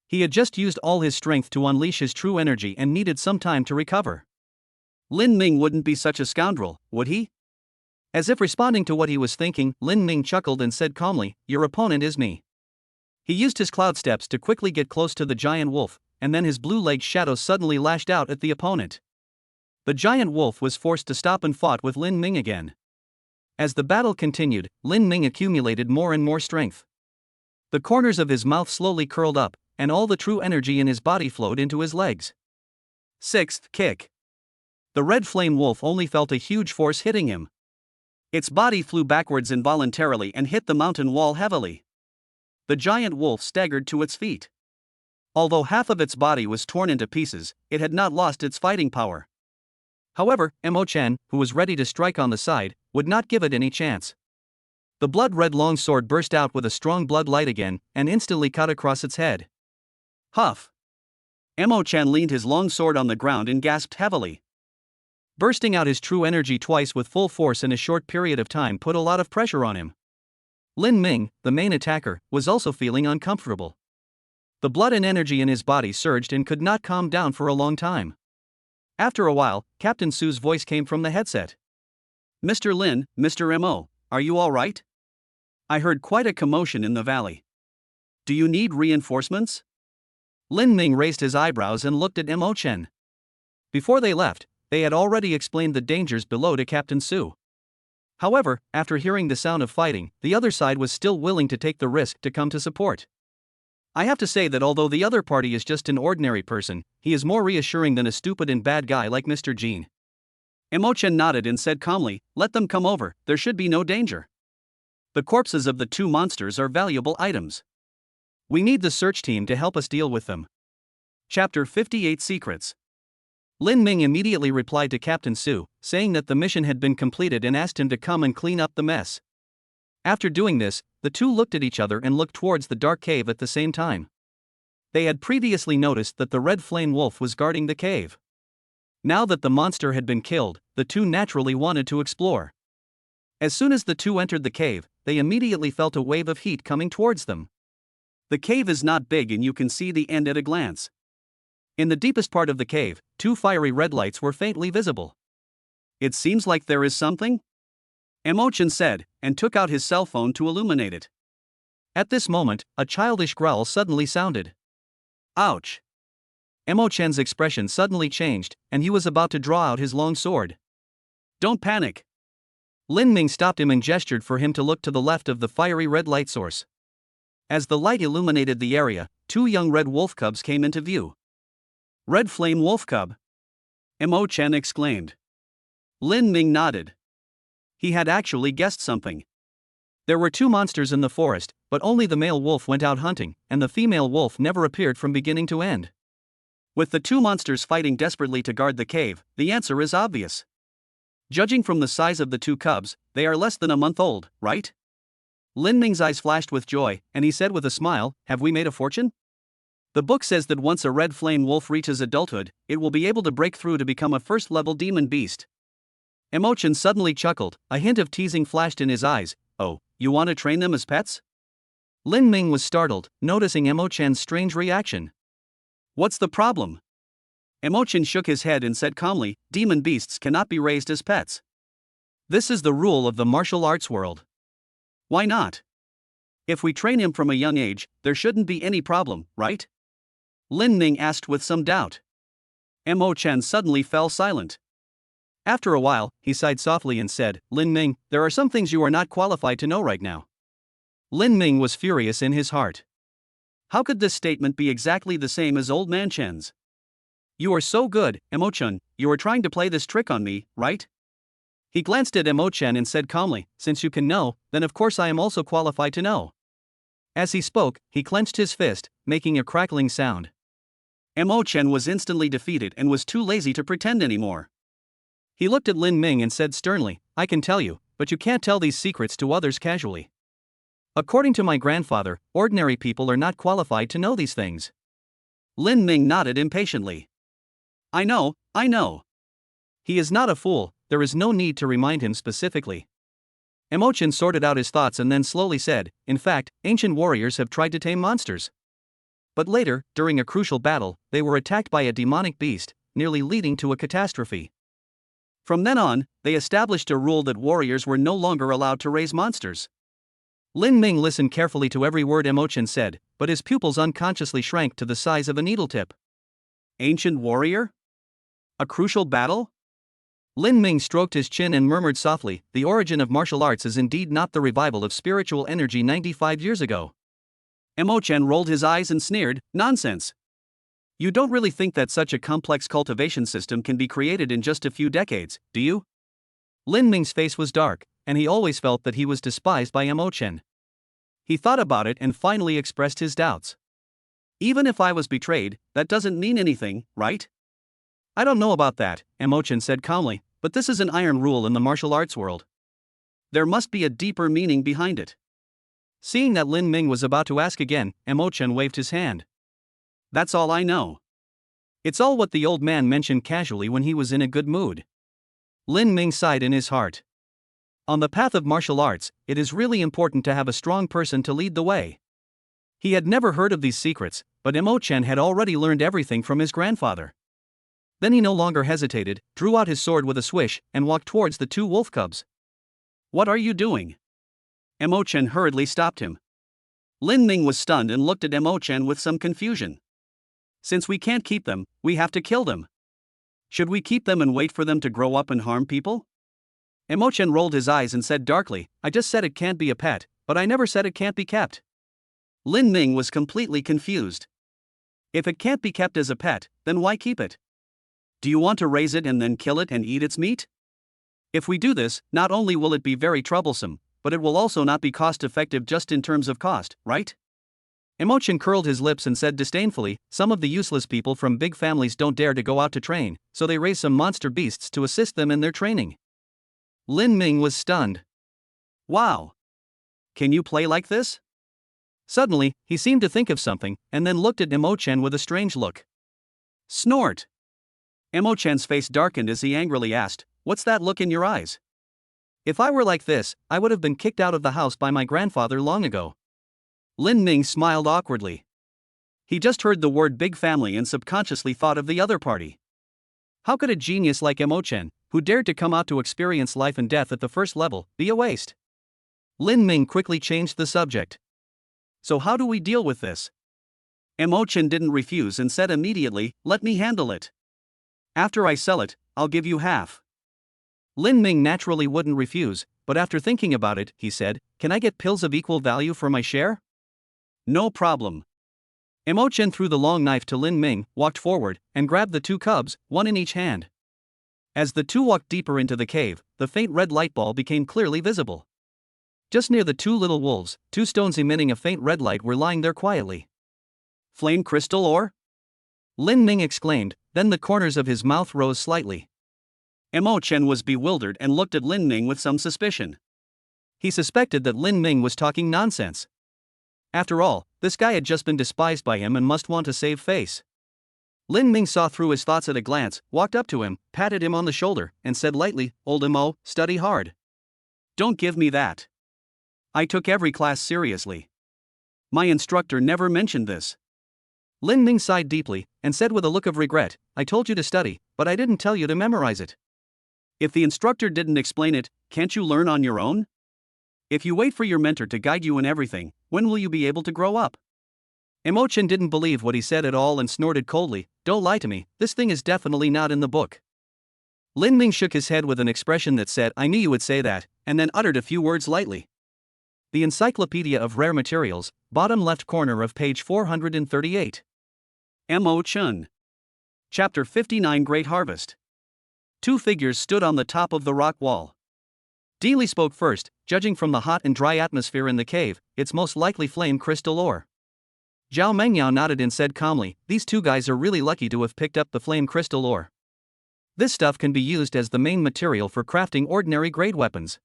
He had just used all his strength to unleash his true energy and needed some time to recover. Lin Ming wouldn't be such a scoundrel, would he? As if responding to what he was thinking, Lin Ming chuckled and said calmly, "Your opponent is me." He used his cloud steps to quickly get close to the giant wolf, and then his blue-legged shadow suddenly lashed out at the opponent. The giant wolf was forced to stop and fought with Lin Ming again. As the battle continued, Lin Ming accumulated more and more strength. The corners of his mouth slowly curled up, and all the true energy in his body flowed into his legs. Sixth kick. The red flame wolf only felt a huge force hitting him. Its body flew backwards involuntarily and hit the mountain wall heavily. The giant wolf staggered to its feet. Although half of its body was torn into pieces, it had not lost its fighting power. However, Mo Chen, who was ready to strike on the side, would not give it any chance. The blood-red long sword burst out with a strong blood light again, and instantly cut across its head. Huff! Mo Chen leaned his long sword on the ground and gasped heavily. Bursting out his true energy twice with full force in a short period of time put a lot of pressure on him. Lin Ming, the main attacker, was also feeling uncomfortable. The blood and energy in his body surged and could not calm down for a long time. After a while, Captain Su's voice came from the headset. "Mr. Lin, Mr. Mo, are you all right? I heard quite a commotion in the valley. Do you need reinforcements?" Lin Ming raised his eyebrows and looked at Mo Chen. Before they left, they had already explained the dangers below to Captain Su. However, after hearing the sound of fighting, the other side was still willing to take the risk to come to support. I have to say that although the other party is just an ordinary person, he is more reassuring than a stupid and bad guy like Mr. Jean. Mo Chen nodded and said calmly, "Let them come over, there should be no danger. The corpses of the two monsters are valuable items. We need the search team to help us deal with them." Chapter 58 Secrets. Lin Ming immediately replied to Captain Su, saying that the mission had been completed and asked him to come and clean up the mess. After doing this, the two looked at each other and looked towards the dark cave at the same time. They had previously noticed that the red flame wolf was guarding the cave. Now that the monster had been killed, the two naturally wanted to explore. As soon as the two entered the cave, they immediately felt a wave of heat coming towards them. The cave is not big and you can see the end at a glance. In the deepest part of the cave, two fiery red lights were faintly visible. "It seems like there is something?" Mo Chen said, and took out his cell phone to illuminate it. At this moment, a childish growl suddenly sounded. Ouch! Mo Chen's expression suddenly changed, and he was about to draw out his long sword. "Don't panic." Lin Ming stopped him and gestured for him to look to the left of the fiery red light source. As the light illuminated the area, two young red wolf cubs came into view. "Red flame wolf cub!" Mo Chen exclaimed. Lin Ming nodded. He had actually guessed something. There were two monsters in the forest, but only the male wolf went out hunting, and the female wolf never appeared from beginning to end. With the two monsters fighting desperately to guard the cave, the answer is obvious. Judging from the size of the two cubs, they are less than a month old, right? Lin Ming's eyes flashed with joy, and he said with a smile, "Have we made a fortune?" The book says that once a red flame wolf reaches adulthood, it will be able to break through to become a first-level demon beast. Emo-chan suddenly chuckled, a hint of teasing flashed in his eyes. Oh, you want to train them as pets? Lin Ming was startled, noticing Emo-chan's strange reaction. What's the problem? Emo-chan shook his head and said calmly, demon beasts cannot be raised as pets. This is the rule of the martial arts world. Why not? If we train him from a young age, there shouldn't be any problem, right? Lin Ming asked with some doubt. Emo-chan suddenly fell silent. After a while, he sighed softly and said, Lin Ming, there are some things you are not qualified to know right now. Lin Ming was furious in his heart. How could this statement be exactly the same as old man Chen's? You are so good, Emo-chan, you are trying to play this trick on me, right? He glanced at Emo-chan and said calmly, since you can know, then of course I am also qualified to know. As he spoke, he clenched his fist, making a crackling sound. Emo-chan was instantly defeated and was too lazy to pretend anymore. He looked at Lin Ming and said sternly, I can tell you, but you can't tell these secrets to others casually. According to my grandfather, ordinary people are not qualified to know these things. Lin Ming nodded impatiently. I know. He is not a fool, there is no need to remind him specifically. Emo-chan sorted out his thoughts and then slowly said, in fact, ancient warriors have tried to tame monsters. But later, during a crucial battle, they were attacked by a demonic beast, nearly leading to a catastrophe. From then on, they established a rule that warriors were no longer allowed to raise monsters. Lin Ming listened carefully to every word Emo-chan said, but his pupils unconsciously shrank to the size of a needle tip. Ancient warrior? A crucial battle? Lin Ming stroked his chin and murmured softly, the origin of martial arts is indeed not the revival of spiritual energy 95 years ago. Emo-chan rolled his eyes and sneered, nonsense. You don't really think that such a complex cultivation system can be created in just a few decades, do you? Lin Ming's face was dark, and he always felt that he was despised by Emo-chan. He thought about it and finally expressed his doubts. Even if I was betrayed, that doesn't mean anything, right? I don't know about that, Emo-chan said calmly, but this is an iron rule in the martial arts world. There must be a deeper meaning behind it. Seeing that Lin Ming was about to ask again, Emo-chan waved his hand. That's all I know. It's all what the old man mentioned casually when he was in a good mood. Lin Ming sighed in his heart. On the path of martial arts, it is really important to have a strong person to lead the way. He had never heard of these secrets, but Emo-chan had already learned everything from his grandfather. Then he no longer hesitated, drew out his sword with a swish, and walked towards the two wolf cubs. What are you doing? Emo-chan hurriedly stopped him. Lin Ming was stunned and looked at Emo-chan with some confusion. Since we can't keep them, we have to kill them. Should we keep them and wait for them to grow up and harm people? Emo-chan rolled his eyes and said darkly, I just said it can't be a pet, but I never said it can't be kept. Lin Ming was completely confused. If it can't be kept as a pet, then why keep it? Do you want to raise it and then kill it and eat its meat? If we do this, not only will it be very troublesome, but it will also not be cost-effective just in terms of cost, right? Emo-chan curled his lips and said disdainfully, some of the useless people from big families don't dare to go out to train, so they raise some monster beasts to assist them in their training. Lin Ming was stunned. Wow! Can you play like this? Suddenly, he seemed to think of something, and then looked at Emo-chan with a strange look. Snort! Emo-chan's face darkened as he angrily asked, what's that look in your eyes? If I were like this, I would have been kicked out of the house by my grandfather long ago. Lin Ming smiled awkwardly. He just heard the word big family and subconsciously thought of the other party. How could a genius like Emo-chan, who dared to come out to experience life and death at the first level, be a waste? Lin Ming quickly changed the subject. So how do we deal with this? Emo-chan didn't refuse and said immediately, let me handle it. After I sell it, I'll give you half. Lin Ming naturally wouldn't refuse, but after thinking about it, he said, can I get pills of equal value for my share? No problem. Emo-chan threw the long knife to Lin Ming, walked forward, and grabbed the two cubs, one in each hand. As the two walked deeper into the cave, the faint red light ball became clearly visible. Just near the two little wolves, two stones emitting a faint red light were lying there quietly. Flame crystal ore? Lin Ming exclaimed, then the corners of his mouth rose slightly. Emo-chan was bewildered and looked at Lin Ming with some suspicion. He suspected that Lin Ming was talking nonsense. After all, this guy had just been despised by him and must want to save face. Lin Ming saw through his thoughts at a glance, walked up to him, patted him on the shoulder, and said lightly, "Old Mo, study hard. Don't give me that. I took every class seriously. My instructor never mentioned this." Lin Ming sighed deeply, and said with a look of regret, "I told you to study, but I didn't tell you to memorize it. If the instructor didn't explain it, can't you learn on your own? If you wait for your mentor to guide you in everything, when will you be able to grow up?" Imochen didn't believe what he said at all and snorted coldly, "Don't lie to me, this thing is definitely not in the book." Lin Ming shook his head with an expression that said, "I knew you would say that," and then uttered a few words lightly. The Encyclopedia of Rare Materials, bottom left corner of page 438. Imochen. Chapter 59 Great Harvest. Two figures stood on the top of the rock wall. Dealey spoke first, judging from the hot and dry atmosphere in the cave, it's most likely flame crystal ore. Zhao Mengyao nodded and said calmly, "These two guys are really lucky to have picked up the flame crystal ore. This stuff can be used as the main material for crafting ordinary grade weapons.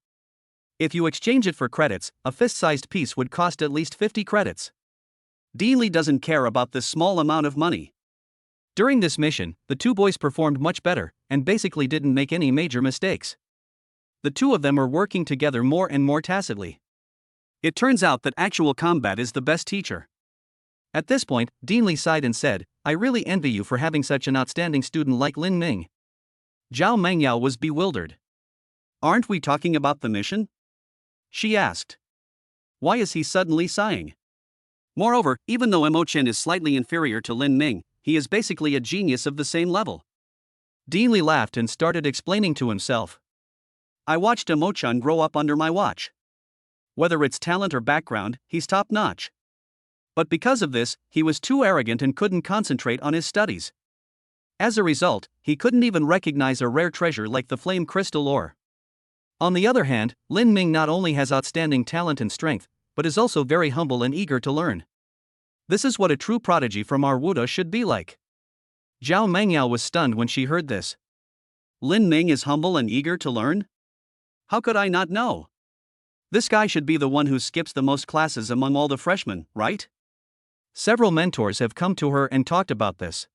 If you exchange it for credits, a fist-sized piece would cost at least 50 credits. Dealey doesn't care about this small amount of money." During this mission, the two boys performed much better, and basically didn't make any major mistakes. The two of them are working together more and more tacitly. It turns out that actual combat is the best teacher. At this point, Dealey sighed and said, "I really envy you for having such an outstanding student like Lin Ming." Zhao Mengyao was bewildered. "Aren't we talking about the mission?" she asked. Why is he suddenly sighing? Moreover, even though Imochen is slightly inferior to Lin Ming, he is basically a genius of the same level. Dealey laughed and started explaining to himself. "I watched Imochen grow up under my watch. Whether it's talent or background, he's top-notch. But because of this, he was too arrogant and couldn't concentrate on his studies. As a result, he couldn't even recognize a rare treasure like the flame crystal ore. On the other hand, Lin Ming not only has outstanding talent and strength, but is also very humble and eager to learn. This is what a true prodigy from our Wuda should be like." Zhao Mengyao was stunned when she heard this. Lin Ming is humble and eager to learn? How could I not know? This guy should be the one who skips the most classes among all the freshmen, right? Several mentors have come to her and talked about this.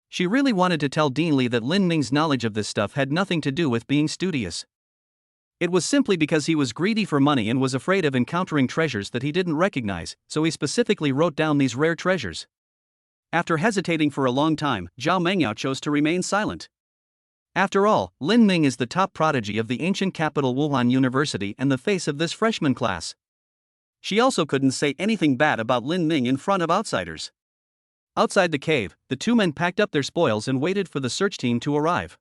She really wanted to tell Dealey that Lin Ming's knowledge of this stuff had nothing to do with being studious. It was simply because he was greedy for money and was afraid of encountering treasures that he didn't recognize, so he specifically wrote down these rare treasures. After hesitating for a long time, Zhao Mengyao chose to remain silent. After all, Lin Ming is the top prodigy of the ancient capital Wuhan University and the face of this freshman class. She also couldn't say anything bad about Lin Ming in front of outsiders. Outside the cave, the two men packed up their spoils and waited for the search team to arrive.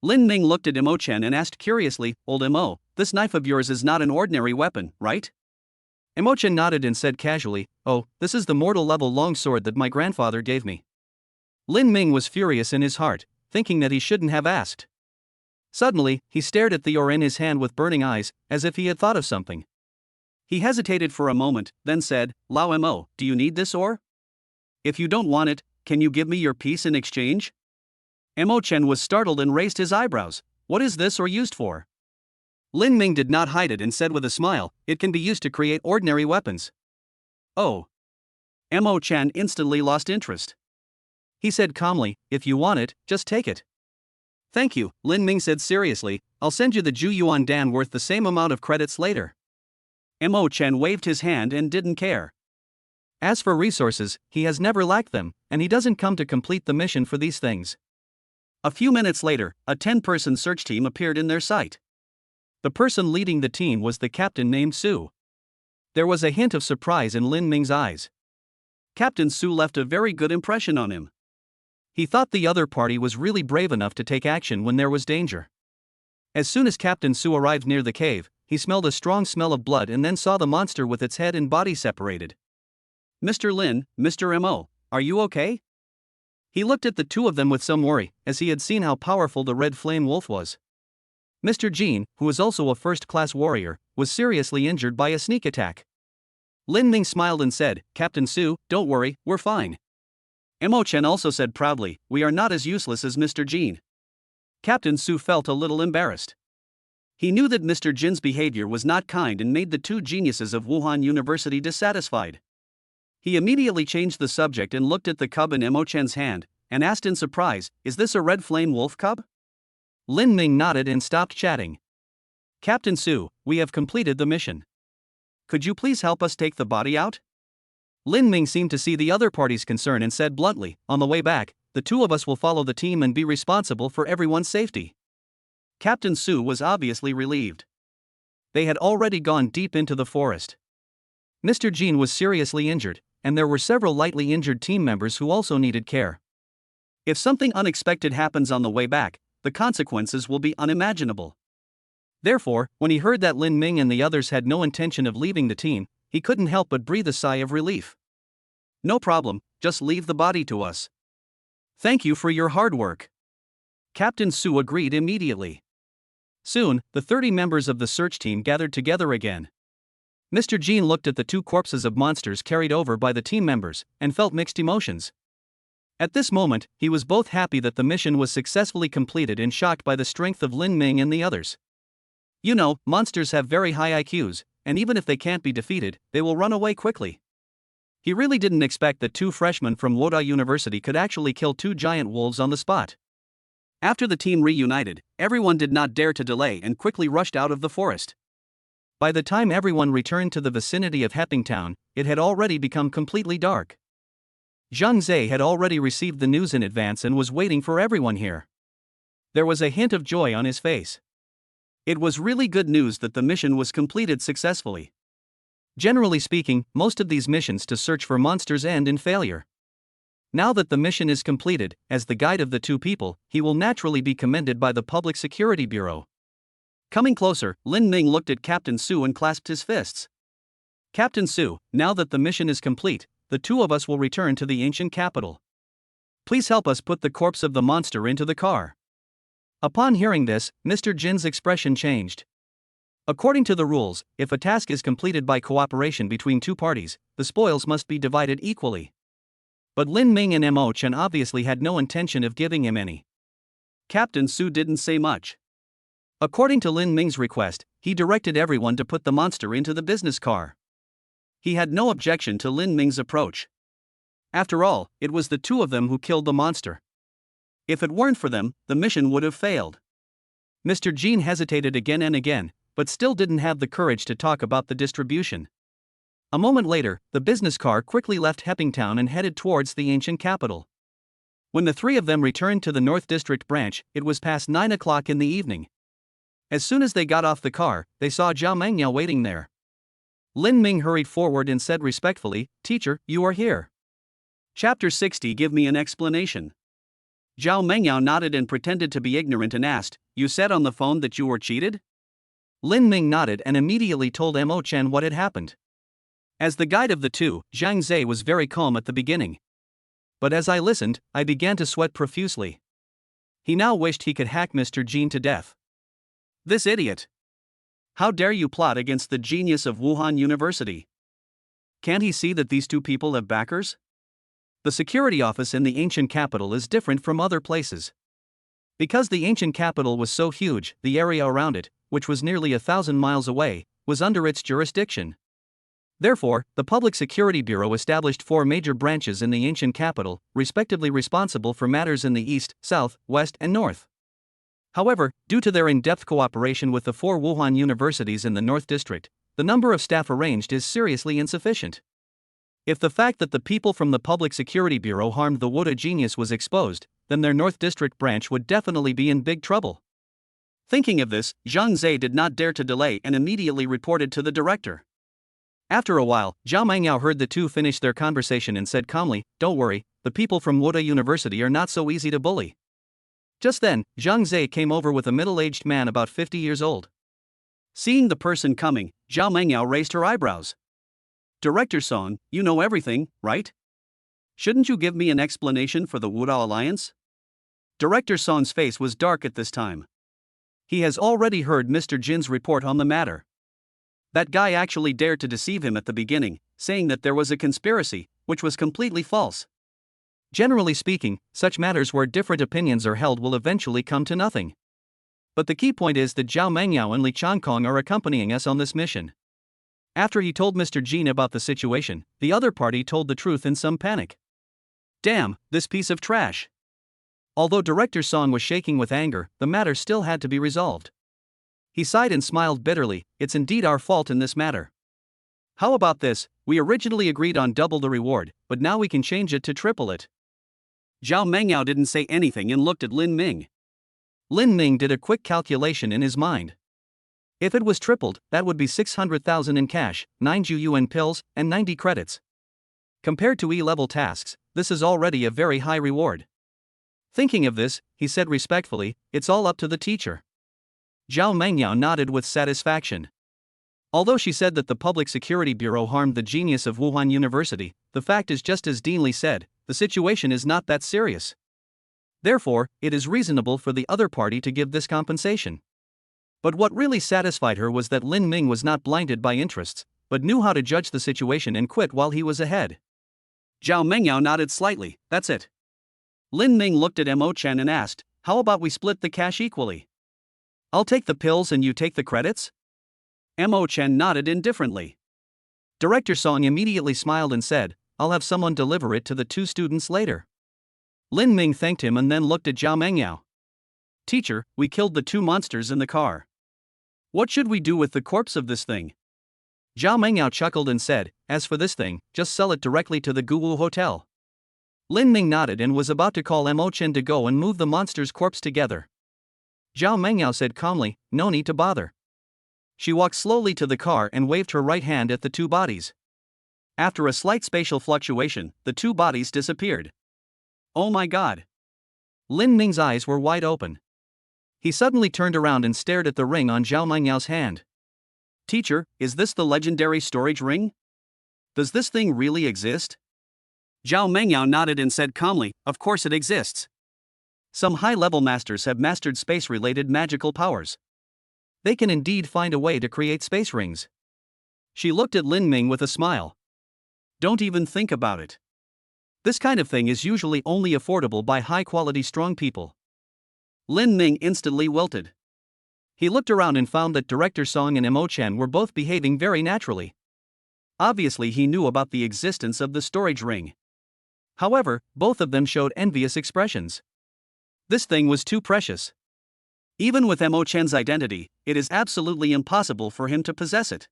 Lin Ming looked at Imochen and asked curiously, "Old Imo, this knife of yours is not an ordinary weapon, right?" Imochen nodded and said casually, "Oh, this is the mortal-level longsword that my grandfather gave me." Lin Ming was furious in his heart, thinking that he shouldn't have asked. Suddenly, he stared at the ore in his hand with burning eyes, as if he had thought of something. He hesitated for a moment, then said, "Lao Mo, do you need this ore? If you don't want it, can you give me your piece in exchange?" Imochen was startled and raised his eyebrows. "What is this ore used for?" Lin Ming did not hide it and said with a smile, "It can be used to create ordinary weapons." "Oh." Imochen instantly lost interest. He said calmly, "If you want it, just take it." "Thank you," Lin Ming said seriously, "I'll send you the Ju Yuan Dan worth the same amount of credits later." Imochen waved his hand and didn't care. As for resources, he has never lacked them, and he doesn't come to complete the mission for these things. A few minutes later, a 10-person search team appeared in their sight. The person leading the team was the captain named Su. There was a hint of surprise in Lin Ming's eyes. Captain Su left a very good impression on him. He thought the other party was really brave enough to take action when there was danger. As soon as Captain Su arrived near the cave, he smelled a strong smell of blood and then saw the monster with its head and body separated. "Mr. Lin, Mr. Mo, are you okay?" He looked at the two of them with some worry, as he had seen how powerful the red flame wolf was. Mr. Jean, who was also a first-class warrior, was seriously injured by a sneak attack. Lin Ming smiled and said, "Captain Su, don't worry, we're fine." Imochen also said proudly, "We are not as useless as Mr. Jean." Captain Su felt a little embarrassed. He knew that Mr. Jin's behavior was not kind and made the two geniuses of Wuhan University dissatisfied. He immediately changed the subject and looked at the cub in Emochen's hand, and asked in surprise, "Is this a red flame wolf cub?" Lin Ming nodded and stopped chatting. "Captain Su, we have completed the mission. Could you please help us take the body out?" Lin Ming seemed to see the other party's concern and said bluntly, "On the way back, the two of us will follow the team and be responsible for everyone's safety." Captain Su was obviously relieved. They had already gone deep into the forest. Mr. Jean was seriously injured, and there were several lightly injured team members who also needed care. If something unexpected happens on the way back, the consequences will be unimaginable. Therefore, when he heard that Lin Ming and the others had no intention of leaving the team, he couldn't help but breathe a sigh of relief. "No problem, just leave the body to us. Thank you for your hard work." Captain Su agreed immediately. Soon, the 30 members of the search team gathered together again. Mr. Jean looked at the two corpses of monsters carried over by the team members, and felt mixed emotions. At this moment, he was both happy that the mission was successfully completed and shocked by the strength of Lin Ming and the others. You know, monsters have very high IQs, and even if they can't be defeated, they will run away quickly. He really didn't expect that two freshmen from Woda University could actually kill two giant wolves on the spot. After the team reunited, everyone did not dare to delay and quickly rushed out of the forest. By the time everyone returned to the vicinity of Hepping Town, it had already become completely dark. Zhang Zhe had already received the news in advance and was waiting for everyone here. There was a hint of joy on his face. It was really good news that the mission was completed successfully. Generally speaking, most of these missions to search for monsters end in failure. Now that the mission is completed, as the guide of the two people, he will naturally be commended by the Public Security Bureau. Coming closer, Lin Ming looked at Captain Su and clasped his fists. "Captain Su, now that the mission is complete, the two of us will return to the ancient capital. Please help us put the corpse of the monster into the car." Upon hearing this, Mr. Jin's expression changed. According to the rules, if a task is completed by cooperation between two parties, the spoils must be divided equally. But Lin Ming and Mo Chen obviously had no intention of giving him any. Captain Su didn't say much. According to Lin Ming's request, he directed everyone to put the monster into the business car. He had no objection to Lin Ming's approach. After all, it was the two of them who killed the monster. If it weren't for them, the mission would have failed. Mr. Jean hesitated again and again, but still didn't have the courage to talk about the distribution. A moment later, the business car quickly left Hepping Town and headed towards the ancient capital. When the three of them returned to the North District branch, it was past 9 o'clock in the evening. As soon as they got off the car, they saw Zhao Mengyao waiting there. Lin Ming hurried forward and said respectfully, "Teacher, you are here. Chapter 60, give me an explanation." Zhao Mengyao nodded and pretended to be ignorant and asked, "You said on the phone that you were cheated?" Lin Ming nodded and immediately told Mo Chen what had happened. As the guide of the two, Zhang Zhe was very calm at the beginning. But as I listened, I began to sweat profusely. He now wished he could hack Mr. Jean to death. This idiot! How dare you plot against the genius of Wuhan University? Can't he see that these two people have backers? The security office in the ancient capital is different from other places. Because the ancient capital was so huge, the area around it, which was nearly 1,000 miles away, was under its jurisdiction. Therefore, the Public Security Bureau established 4 major branches in the ancient capital, respectively responsible for matters in the east, south, west, and north. However, due to their in-depth cooperation with the 4 Wuhan universities in the North District, the number of staff arranged is seriously insufficient. If the fact that the people from the Public Security Bureau harmed the Woda genius was exposed, then their North District branch would definitely be in big trouble. Thinking of this, Zhang Zhe did not dare to delay and immediately reported to the director. After a while, Zhao Mengyao heard the two finish their conversation and said calmly, "Don't worry, the people from Woda University are not so easy to bully." Just then, Zhang Zhe came over with a middle-aged man about 50 years old. Seeing the person coming, Zhao Mengyao raised her eyebrows. "Director Song, you know everything, right? Shouldn't you give me an explanation for the Wuda Alliance?" Director Song's face was dark at this time. He has already heard Mr. Jin's report on the matter. That guy actually dared to deceive him at the beginning, saying that there was a conspiracy, which was completely false. Generally speaking, such matters where different opinions are held will eventually come to nothing. But the key point is that Zhao Mengyao and Li Changkong are accompanying us on this mission. After he told Mr. Jean about the situation, the other party told the truth in some panic. "Damn, this piece of trash. Although Director Song was shaking with anger, the matter still had to be resolved. He sighed and smiled bitterly. It's indeed our fault in this matter. How about this? We originally agreed on double the reward, but now we can change it to triple it. Zhao Mengyao didn't say anything and looked at Lin Ming. Lin Ming did a quick calculation in his mind. If it was tripled, that would be 600,000 in cash, 9 yuan pills, and 90 credits. Compared to E-level tasks, this is already a very high reward. Thinking of this, he said respectfully, it's all up to the teacher. Zhao Mengyao nodded with satisfaction. Although she said that the Public Security Bureau harmed the genius of Wuhan University, the fact is just as Dean Li said, the situation is not that serious. Therefore, it is reasonable for the other party to give this compensation. But what really satisfied her was that Lin Ming was not blinded by interests, but knew how to judge the situation and quit while he was ahead. Zhao Mengyao nodded slightly, that's it. Lin Ming looked at Mo Chen and asked, how about we split the cash equally? I'll take the pills and you take the credits? Mo Chen nodded indifferently. Director Song immediately smiled and said, I'll have someone deliver it to the two students later. Lin Ming thanked him and then looked at Zhao Mengyao. Teacher, we killed the two monsters in the car. What should we do with the corpse of this thing? Zhao Mengyao chuckled and said, as for this thing, just sell it directly to the Guwu Hotel. Lin Ming nodded and was about to call Mo Chen to go and move the monster's corpse together. Zhao Mengyao said calmly, no need to bother. She walked slowly to the car and waved her right hand at the two bodies. After a slight spatial fluctuation, the two bodies disappeared. Oh my god! Lin Ming's eyes were wide open. He suddenly turned around and stared at the ring on Zhao Mengyao's hand. Teacher, is this the legendary storage ring? Does this thing really exist? Zhao Mengyao nodded and said calmly, of course it exists. Some high-level masters have mastered space-related magical powers. They can indeed find a way to create space rings. She looked at Lin Ming with a smile. Don't even think about it. This kind of thing is usually only affordable by high-quality strong people. Lin Ming instantly wilted. He looked around and found that Director Song and Mo Chen were both behaving very naturally. Obviously he knew about the existence of the storage ring. However, both of them showed envious expressions. This thing was too precious. Even with Mo Chen's identity, it is absolutely impossible for him to possess it.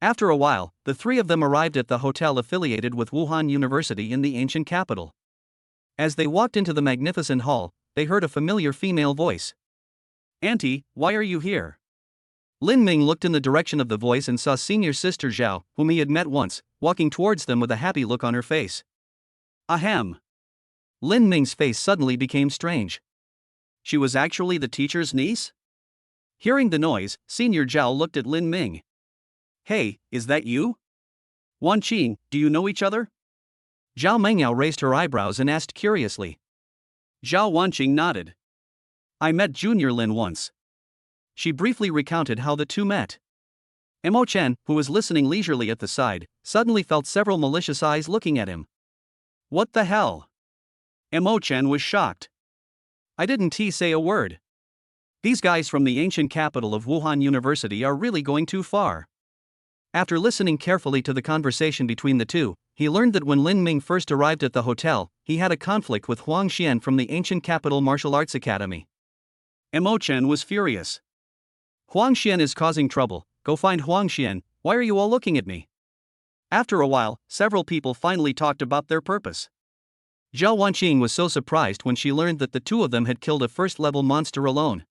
After a while, the three of them arrived at the hotel affiliated with Wuhan University in the ancient capital. As they walked into the magnificent hall, they heard a familiar female voice. Auntie, why are you here? Lin Ming looked in the direction of the voice and saw senior sister Zhao, whom he had met once, walking towards them with a happy look on her face. Ahem. Lin Ming's face suddenly became strange. She was actually the teacher's niece? Hearing the noise, senior Zhao looked at Lin Ming. Hey, is that you? Wan Qing, do you know each other? Zhao Mengyao raised her eyebrows and asked curiously. Zhao Wanqing nodded. I met Junior Lin once. She briefly recounted how the two met. Mo Chen, who was listening leisurely at the side, suddenly felt several malicious eyes looking at him. What the hell? Mo Chen was shocked. I didn't say a word. These guys from the ancient capital of Wuhan University are really going too far. After listening carefully to the conversation between the two, he learned that when Lin Ming first arrived at the hotel, he had a conflict with Huang Xian from the ancient capital martial arts academy. Mo Chen was furious. Huang Xian is causing trouble, go find Huang Xian, why are you all looking at me? After a while, several people finally talked about their purpose. Zhao Wanqing was so surprised when she learned that the two of them had killed a first-level monster alone.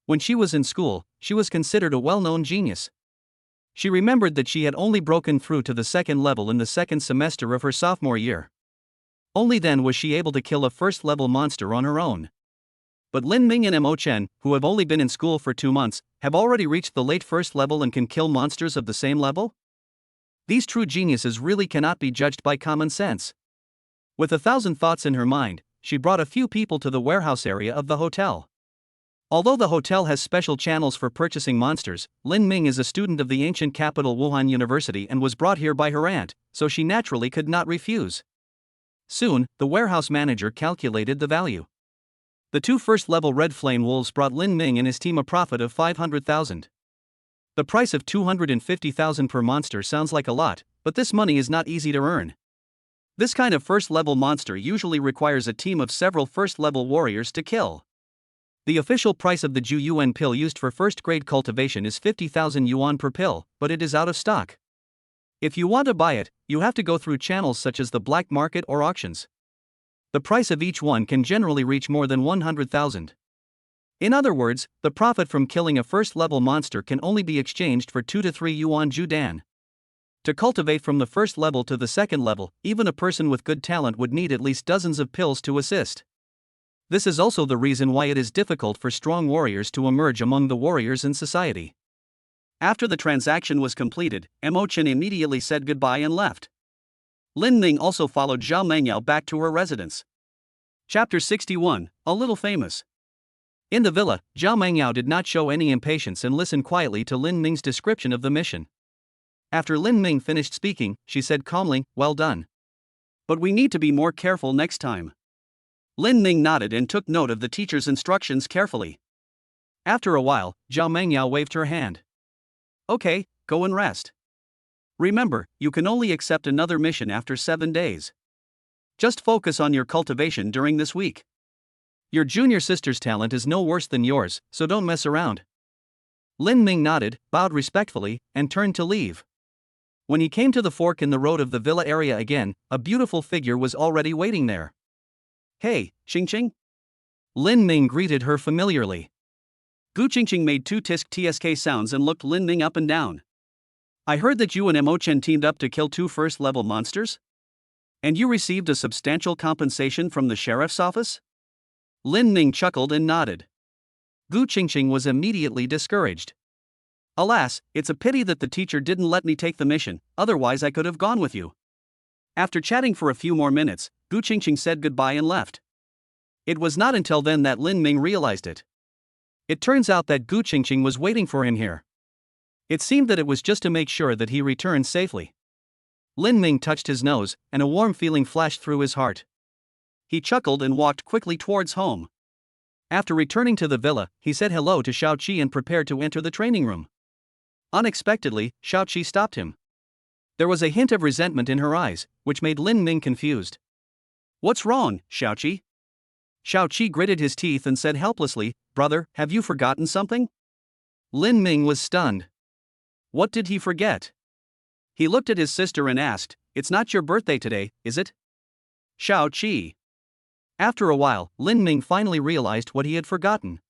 When she was in school, she was considered a well-known genius. She remembered that she had only broken through to the second level in the second semester of her sophomore year. Only then was she able to kill a first-level monster on her own. But Lin Ming and Mo Chen, who have only been in school for 2 months, have already reached the late first level and can kill monsters of the same level? These true geniuses really cannot be judged by common sense. With 1,000 thoughts in her mind, she brought a few people to the warehouse area of the hotel. Although the hotel has special channels for purchasing monsters, Lin Ming is a student of the ancient capital Wuhan University and was brought here by her aunt, so she naturally could not refuse. Soon, the warehouse manager calculated the value. The 2 first-level red flame wolves brought Lin Ming and his team a profit of 500,000. The price of 250,000 per monster sounds like a lot, but this money is not easy to earn. This kind of first-level monster usually requires a team of several first-level warriors to kill. The official price of the Ju Yuan pill used for first-grade cultivation is 50,000 yuan per pill, but it is out of stock. If you want to buy it, you have to go through channels such as the black market or auctions. The price of each one can generally reach more than 100,000. In other words, the profit from killing a first-level monster can only be exchanged for 2 to 3 yuan judan. To cultivate from the first level to the second level, even a person with good talent would need at least dozens of pills to assist. This is also the reason why it is difficult for strong warriors to emerge among the warriors in society. After the transaction was completed, Mo Chen immediately said goodbye and left. Lin Ming also followed Zhao Mengyao back to her residence. Chapter 61, A Little Famous. In the villa, Zhao Mengyao did not show any impatience and listened quietly to Lin Ming's description of the mission. After Lin Ming finished speaking, she said calmly, "Well done. But we need to be more careful next time." Lin Ming nodded and took note of the teacher's instructions carefully. After a while, Zhao Mengyao waved her hand. "Okay, go and rest. Remember, you can only accept another mission after 7 days. Just focus on your cultivation during this week. Your junior sister's talent is no worse than yours, so don't mess around." Lin Ming nodded, bowed respectfully, and turned to leave. When he came to the fork in the road of the villa area again, a beautiful figure was already waiting there. "Hey, Qingqing." Lin Ming greeted her familiarly. Gu Qingqing made 2 tsk sounds and looked Lin Ming up and down. "I heard that you and Mo Chen teamed up to kill 2 first-level monsters? And you received a substantial compensation from the sheriff's office?" Lin Ming chuckled and nodded. Gu Qingqing was immediately discouraged. "Alas, it's a pity that the teacher didn't let me take the mission, otherwise I could have gone with you." After chatting for a few more minutes, Gu Qingqing said goodbye and left. It was not until then that Lin Ming realized it. It turns out that Gu Qingqing was waiting for him here. It seemed that it was just to make sure that he returned safely. Lin Ming touched his nose, and a warm feeling flashed through his heart. He chuckled and walked quickly towards home. After returning to the villa, he said hello to Xiao Qi and prepared to enter the training room. Unexpectedly, Xiao Qi stopped him. There was a hint of resentment in her eyes, which made Lin Ming confused. "What's wrong, Xiao Qi?" Xiao Qi gritted his teeth and said helplessly, "Brother, have you forgotten something?" Lin Ming was stunned. What did he forget? He looked at his sister and asked, "It's not your birthday today, is it?" Xiao Qi. After a while, Lin Ming finally realized what he had forgotten.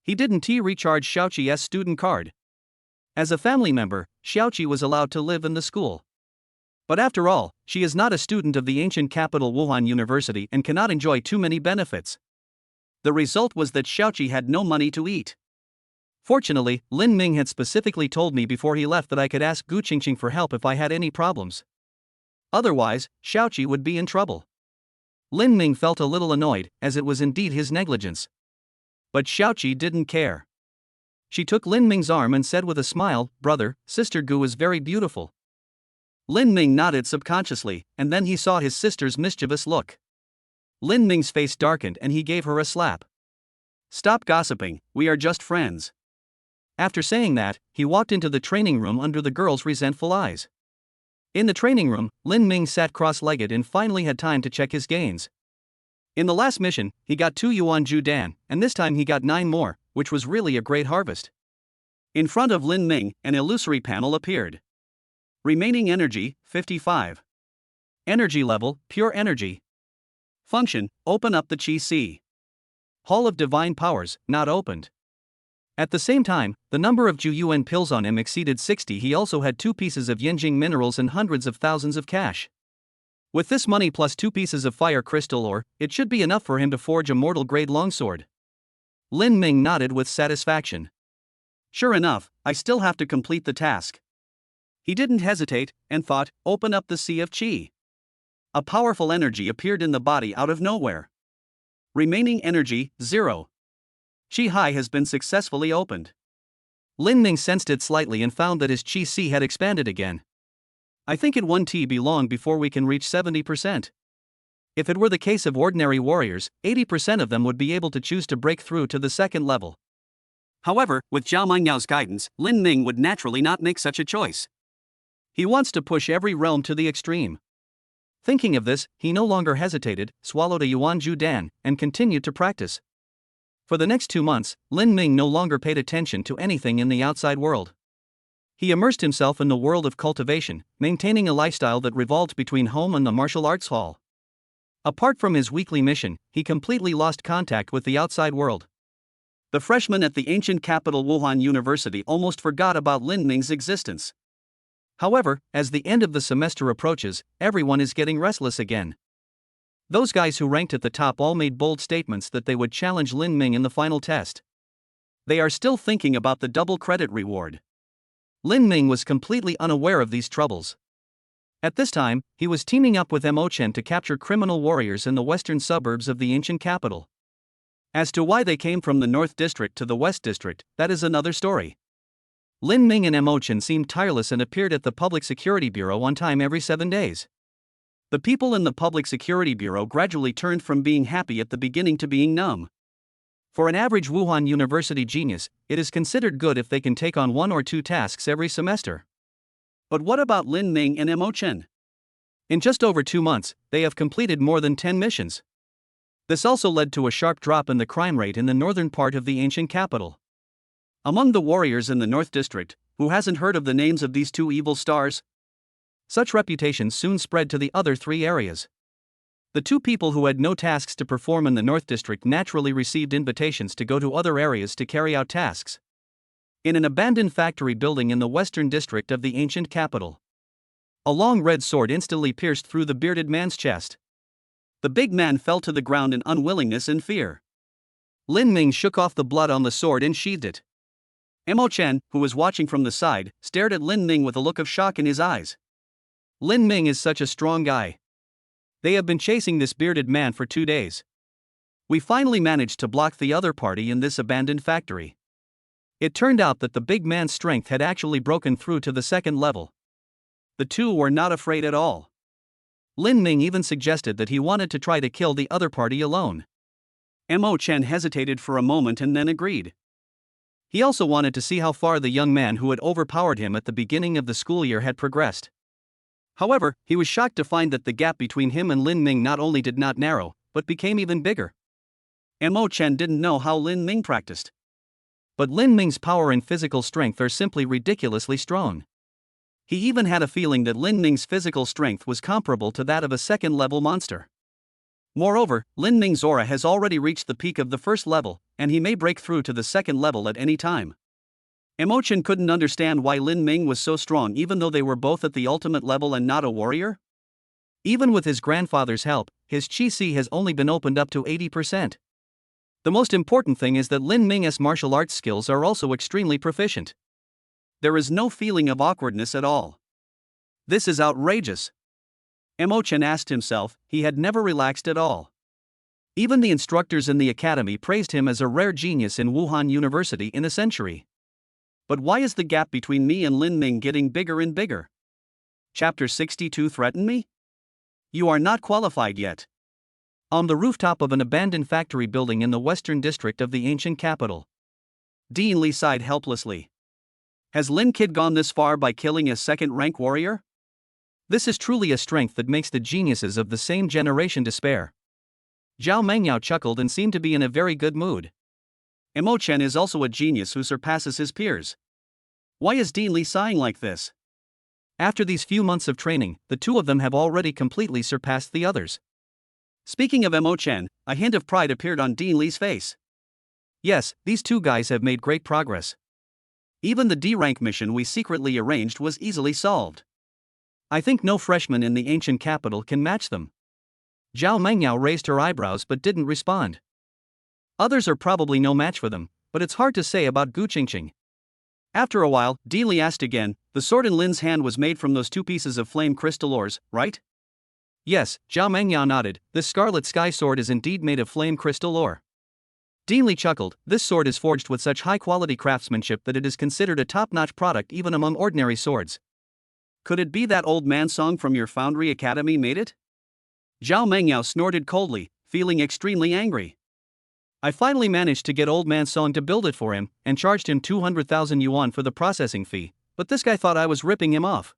He didn't recharge Xiao Qi's student card. As a family member, Xiao Qi was allowed to live in the school. But after all, she is not a student of the ancient capital Wuhan University and cannot enjoy too many benefits. The result was that Xiao Qi had no money to eat. Fortunately, Lin Ming had specifically told me before he left that I could ask Gu Qingqing for help if I had any problems. Otherwise, Xiao Qi would be in trouble. Lin Ming felt a little annoyed, as it was indeed his negligence. But Xiao Qi didn't care. She took Lin Ming's arm and said with a smile, "Brother, Sister Gu is very beautiful." Lin Ming nodded subconsciously, and then he saw his sister's mischievous look. Lin Ming's face darkened and he gave her a slap. "Stop gossiping, we are just friends." After saying that, he walked into the training room under the girl's resentful eyes. In the training room, Lin Ming sat cross-legged and finally had time to check his gains. In the last mission, he got 2 yuan judan, and this time he got 9 more, which was really a great harvest. In front of Lin Ming, an illusory panel appeared. Remaining energy, 55. Energy level, pure energy. Function, open up the Qi Si. Hall of Divine Powers, not opened. At the same time, the number of Ju Yuan pills on him exceeded 60. He also had 2 pieces of Yinjing minerals and hundreds of thousands of cash. With this money plus 2 pieces of fire crystal ore, it should be enough for him to forge a mortal-grade longsword. Lin Ming nodded with satisfaction. Sure enough, I still have to complete the task. He didn't hesitate, and thought, open up the Sea of Qi. A powerful energy appeared in the body out of nowhere. Remaining energy, 0. Qi Hai has been successfully opened. Lin Ming sensed it slightly and found that his Qi Si had expanded again. I think it won't be long before we can reach 70%. If it were the case of ordinary warriors, 80% of them would be able to choose to break through to the second level. However, with Zhao Mengyao's guidance, Lin Ming would naturally not make such a choice. He wants to push every realm to the extreme. Thinking of this, he no longer hesitated, swallowed a yuan ju dan, and continued to practice. For the next 2 months, Lin Ming no longer paid attention to anything in the outside world. He immersed himself in the world of cultivation, maintaining a lifestyle that revolved between home and the martial arts hall. Apart from his weekly mission, he completely lost contact with the outside world. The freshmen at the ancient capital Wuhan University almost forgot about Lin Ming's existence. However, as the end of the semester approaches, everyone is getting restless again. Those guys who ranked at the top all made bold statements that they would challenge Lin Ming in the final test. They are still thinking about the double credit reward. Lin Ming was completely unaware of these troubles. At this time, he was teaming up with Mo Chen to capture criminal warriors in the western suburbs of the ancient capital. As to why they came from the North District to the West District, that is another story. Lin Ming and Mo Chen seemed tireless and appeared at the Public Security Bureau on time every 7 days. The people in the Public Security Bureau gradually turned from being happy at the beginning to being numb. For an average Wuhan University genius, it is considered good if they can take on 1 or 2 tasks every semester. But what about Lin Ming and Mo Chen? In just over 2 months, they have completed more than 10 missions. This also led to a sharp drop in the crime rate in the northern part of the ancient capital. Among the warriors in the North District, who hasn't heard of the names of these 2 evil stars? Such reputations soon spread to the other 3 areas. The 2 people who had no tasks to perform in the North District naturally received invitations to go to other areas to carry out tasks. In an abandoned factory building in the western district of the ancient capital, a long red sword instantly pierced through the bearded man's chest. The big man fell to the ground in unwillingness and fear. Lin Ming shook off the blood on the sword and sheathed it. Mo Chen, who was watching from the side, stared at Lin Ming with a look of shock in his eyes. Lin Ming is such a strong guy. They have been chasing this bearded man for 2 days. We finally managed to block the other party in this abandoned factory. It turned out that the big man's strength had actually broken through to the 2nd level. The 2 were not afraid at all. Lin Ming even suggested that he wanted to try to kill the other party alone. Mo Chen hesitated for a moment and then agreed. He also wanted to see how far the young man who had overpowered him at the beginning of the school year had progressed. However, he was shocked to find that the gap between him and Lin Ming not only did not narrow, but became even bigger. Mo Chen didn't know how Lin Ming practiced. But Lin Ming's power and physical strength are simply ridiculously strong. He even had a feeling that Lin Ming's physical strength was comparable to that of a 2nd-level monster. Moreover, Lin Ming's aura has already reached the peak of the 1st level, and he may break through to the 2nd level at any time. Mo Chen couldn't understand why Lin Ming was so strong even though they were both at the ultimate level and not a warrior. Even with his grandfather's help, his Qi has only been opened up to 80%. The most important thing is that Lin Ming's martial arts skills are also extremely proficient. There is no feeling of awkwardness at all. This is outrageous. Mo Chen asked himself, he had never relaxed at all. Even the instructors in the academy praised him as a rare genius in Wuhan University in a century. But why is the gap between me and Lin Ming getting bigger and bigger? Chapter 62 Threaten me? You are not qualified yet. On the rooftop of an abandoned factory building in the western district of the ancient capital, Dean Li sighed helplessly. Has Lin Kid gone this far by killing a 2nd-rank warrior? This is truly a strength that makes the geniuses of the same generation despair. Zhao Mengyao chuckled and seemed to be in a very good mood. Mo Chen is also a genius who surpasses his peers. Why is Dean Li sighing like this? After these few months of training, the 2 of them have already completely surpassed the others. Speaking of Mo Chen, a hint of pride appeared on Dean Li's face. Yes, these 2 guys have made great progress. Even the D-rank mission we secretly arranged was easily solved. I think no freshman in the ancient capital can match them. Zhao Mengyao raised her eyebrows but didn't respond. Others are probably no match for them, but it's hard to say about Gu Qingqing. After a while, Dean Li asked again, the sword in Lin's hand was made from those 2 pieces of flame crystal ores, right? Yes, Zhao Mengyao nodded, this scarlet sky sword is indeed made of flame crystal ore. Dean Li chuckled, this sword is forged with such high-quality craftsmanship that it is considered a top-notch product even among ordinary swords. Could it be that old man song from your foundry academy made it? Zhao Mengyao snorted coldly, feeling extremely angry. I finally managed to get old man Song to build it for him, and charged him 200,000 yuan for the processing fee, but this guy thought I was ripping him off.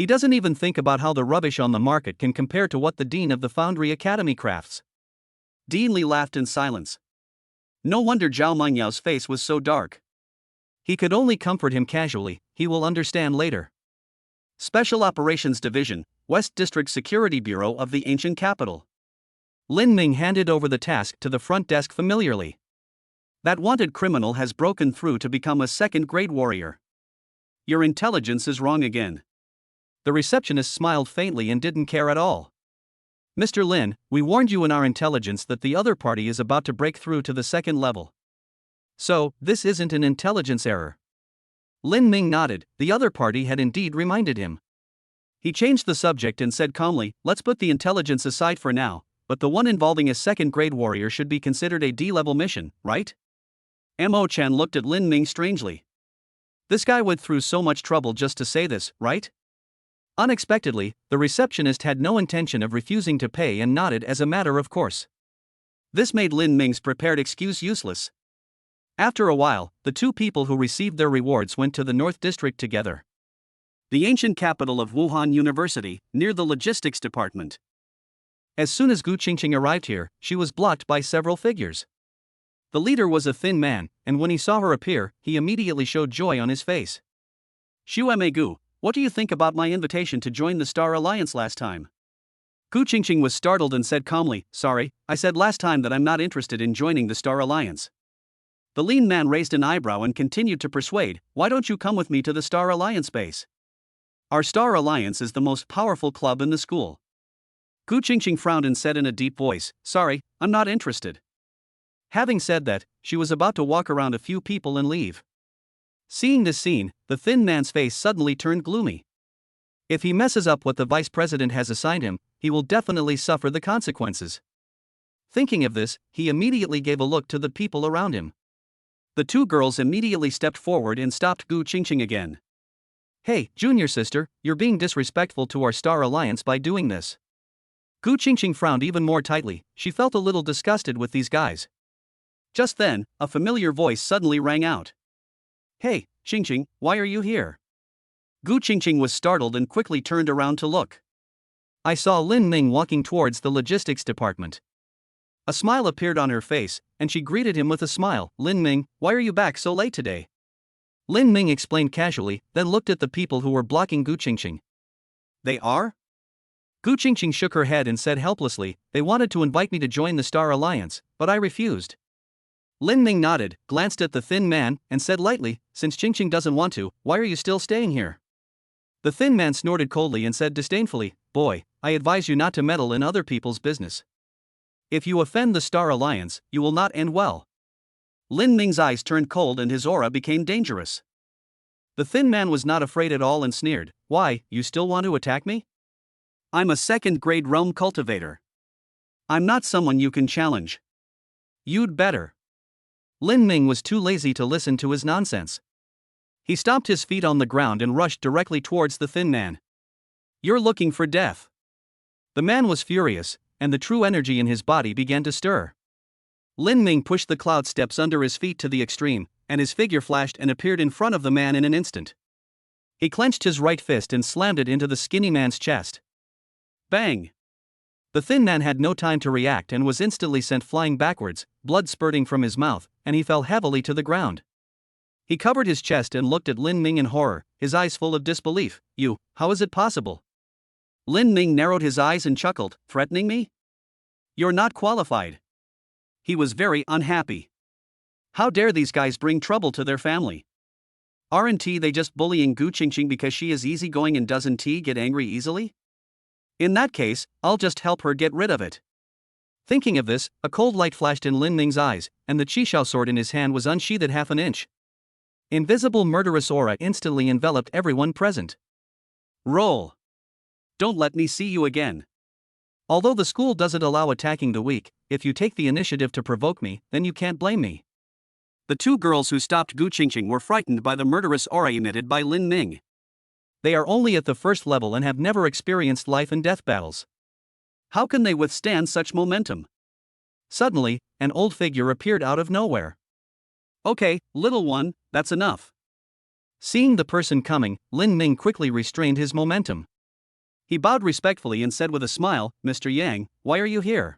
He doesn't even think about how the rubbish on the market can compare to what the dean of the Foundry Academy crafts. Dean Li laughed in silence. No wonder Zhao Mengyao's face was so dark. He could only comfort him casually, he will understand later. Special Operations Division, West District Security Bureau of the Ancient Capital. Lin Ming handed over the task to the front desk familiarly. That wanted criminal has broken through to become a second-grade warrior. Your intelligence is wrong again. The receptionist smiled faintly and didn't care at all. Mr. Lin, we warned you in our intelligence that the other party is about to break through to the second level. So, this isn't an intelligence error. Lin Ming nodded, the other party had indeed reminded him. He changed the subject and said calmly, let's put the intelligence aside for now, but the one involving a second-grade warrior should be considered a D-level mission, right? Mo Chan looked at Lin Ming strangely. This guy went through so much trouble just to say this, right? Unexpectedly, the receptionist had no intention of refusing to pay and nodded as a matter of course. This made Lin Ming's prepared excuse useless. After a while, the two people who received their rewards went to the North District together. The ancient capital of Wuhan University, near the logistics department. As soon as Gu Qingqing arrived here, she was blocked by several figures. The leader was a thin man, and when he saw her appear, he immediately showed joy on his face. Xue Gu, what do you think about my invitation to join the Star Alliance last time? Gu Qingqing was startled and said calmly, sorry, I said last time that I'm not interested in joining the Star Alliance. The lean man raised an eyebrow and continued to persuade, why don't you come with me to the Star Alliance base? Our Star Alliance is the most powerful club in the school. Gu Qingqing frowned and said in a deep voice, sorry, I'm not interested. Having said that, she was about to walk around a few people and leave. Seeing this scene, the thin man's face suddenly turned gloomy. If he messes up what the vice president has assigned him, he will definitely suffer the consequences. Thinking of this, he immediately gave a look to the people around him. The two girls immediately stepped forward and stopped Gu Qingqing again. Hey, junior sister, you're being disrespectful to our Star Alliance by doing this. Gu Qingqing frowned even more tightly, she felt a little disgusted with these guys. Just then, a familiar voice suddenly rang out. Hey, Qingqing, why are you here? Gu Qingqing was startled and quickly turned around to look. I saw Lin Ming walking towards the logistics department. A smile appeared on her face, and she greeted him with a smile. Lin Ming, why are you back so late today? Lin Ming explained casually, then looked at the people who were blocking Gu Qingqing. They are? Gu Qingqing shook her head and said helplessly, they wanted to invite me to join the Star Alliance, but I refused. Lin Ming nodded, glanced at the thin man, and said lightly, since Qingqing doesn't want to, why are you still staying here? The thin man snorted coldly and said disdainfully, boy, I advise you not to meddle in other people's business. If you offend the Star Alliance, you will not end well. Lin Ming's eyes turned cold and his aura became dangerous. The thin man was not afraid at all and sneered, why, you still want to attack me? I'm a second-grade realm cultivator. I'm not someone you can challenge. You'd better. Lin Ming was too lazy to listen to his nonsense. He stomped his feet on the ground and rushed directly towards the thin man. You're looking for death. The man was furious, and the true energy in his body began to stir. Lin Ming pushed the cloud steps under his feet to the extreme, and his figure flashed and appeared in front of the man in an instant. He clenched his right fist and slammed it into the skinny man's chest. Bang! The thin man had no time to react and was instantly sent flying backwards, blood spurting from his mouth, and he fell heavily to the ground. He covered his chest and looked at Lin Ming in horror, his eyes full of disbelief. You, how is it possible? Lin Ming narrowed his eyes and chuckled, threatening me? You're not qualified. He was very unhappy. How dare these guys bring trouble to their family? Aren't they just bullying Gu Qingqing because she is easygoing and doesn't get angry easily? In that case, I'll just help her get rid of it. Thinking of this, a cold light flashed in Lin Ming's eyes, and the Qishao sword in his hand was unsheathed half an inch. Invisible murderous aura instantly enveloped everyone present. Roll. Don't let me see you again. Although the school doesn't allow attacking the weak, if you take the initiative to provoke me, then you can't blame me. The two girls who stopped Gu Qingqing were frightened by the murderous aura emitted by Lin Ming. They are only at the first level and have never experienced life and death battles. How can they withstand such momentum? Suddenly, an old figure appeared out of nowhere. Okay, little one, that's enough. Seeing the person coming, Lin Ming quickly restrained his momentum. He bowed respectfully and said with a smile, "Mr. Yang, why are you here?"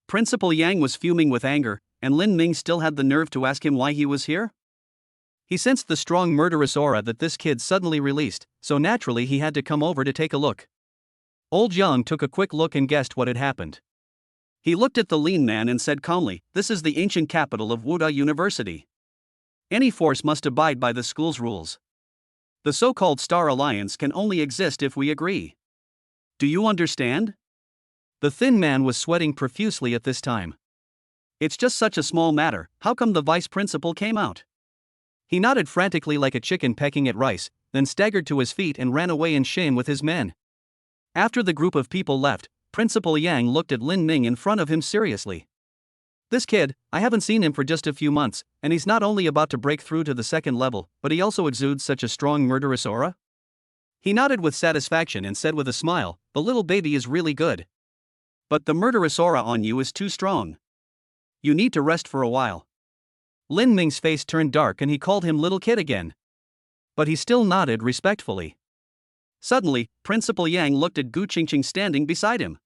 Principal Yang was fuming with anger, and Lin Ming still had the nerve to ask him why he was here? He sensed the strong murderous aura that this kid suddenly released, so naturally he had to come over to take a look. Old Yang took a quick look and guessed what had happened. He looked at the lean man and said calmly, "This is the ancient capital of Wuda University. Any force must abide by the school's rules. The so-called Star Alliance can only exist if we agree. Do you understand?" The thin man was sweating profusely at this time. "It's just such a small matter, how come the vice principal came out?" He nodded frantically like a chicken pecking at rice, then staggered to his feet and ran away in shame with his men. After the group of people left, Principal Yang looked at Lin Ming in front of him seriously. "This kid, I haven't seen him for just a few months, and he's not only about to break through to the second level, but he also exudes such a strong murderous aura?" He nodded with satisfaction and said with a smile, "The little baby is really good. But the murderous aura on you is too strong. You need to rest for a while." Lin Ming's face turned dark and he called him little kid again. But he still nodded respectfully. Suddenly, Principal Yang looked at Gu Qingqing standing beside him.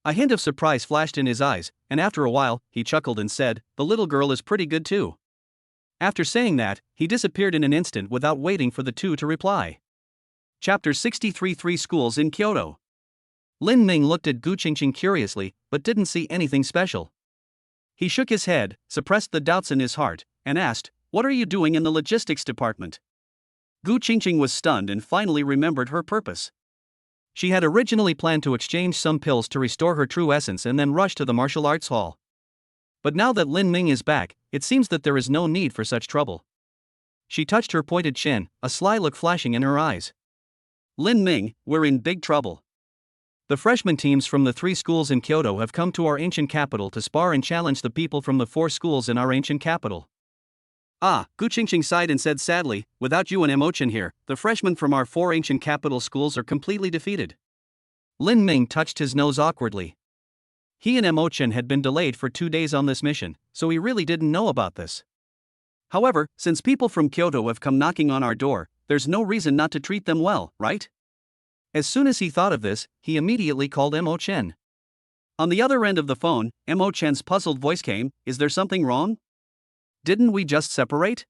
A hint of surprise flashed in his eyes, and after a while, he chuckled and said, "The little girl is pretty good too." After saying that, he disappeared in an instant without waiting for the two to reply. Chapter 63 Three Schools in Kyoto. Lin Ming looked at Gu Qingqing curiously, but didn't see anything special. He shook his head, suppressed the doubts in his heart, and asked, "What are you doing in the logistics department?" Gu Qingqing was stunned and finally remembered her purpose. She had originally planned to exchange some pills to restore her true essence and then rush to the martial arts hall. But now that Lin Ming is back, it seems that there is no need for such trouble. She touched her pointed chin, a sly look flashing in her eyes. "Lin Ming, we're in big trouble. The freshman teams from the 3 schools in Kyoto have come to our ancient capital to spar and challenge the people from the 4 schools in our ancient capital." Gu Qingqing sighed and said sadly, "Without you and Emo-chan here, the freshmen from our 4 ancient capital schools are completely defeated." Lin Ming touched his nose awkwardly. He and Emo-chan had been delayed for 2 days on this mission, so he really didn't know about this. However, since people from Kyoto have come knocking on our door, there's no reason not to treat them well, right? As soon as he thought of this, he immediately called Emo-chan. On the other end of the phone, Emo-chan's puzzled voice came, "Is there something wrong? Didn't we just separate?"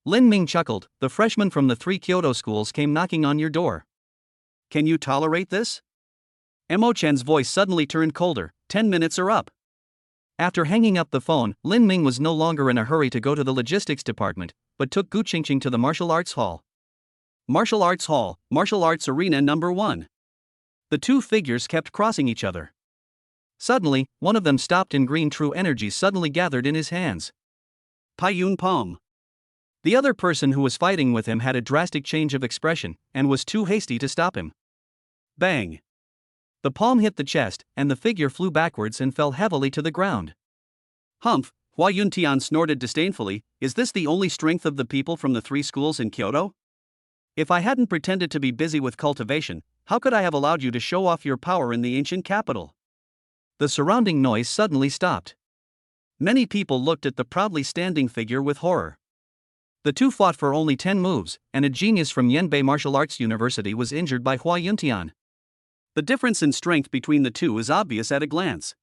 Lin Ming chuckled, "The freshmen from the 3 Kyoto schools came knocking on your door. Can you tolerate this?" Emo-chan's voice suddenly turned colder. 10 minutes are up." After hanging up the phone, Lin Ming was no longer in a hurry to go to the logistics department, but took Gu Qingqing to the martial arts hall. Martial Arts Hall, Martial Arts Arena Number 1. The two figures kept crossing each other. Suddenly, one of them stopped and green true energy suddenly gathered in his hands. Paiyun Palm. The other person who was fighting with him had a drastic change of expression, and was too hasty to stop him. Bang! The palm hit the chest, and the figure flew backwards and fell heavily to the ground. "Humph," Hua Yuntian snorted disdainfully, "is this the only strength of the people from the 3 schools in Kyoto? If I hadn't pretended to be busy with cultivation, how could I have allowed you to show off your power in the ancient capital?" The surrounding noise suddenly stopped. Many people looked at the proudly standing figure with horror. The two fought for only 10 moves, and a genius from Yenbei Martial Arts University was injured by Hua Yuntian. The difference in strength between the two is obvious at a glance.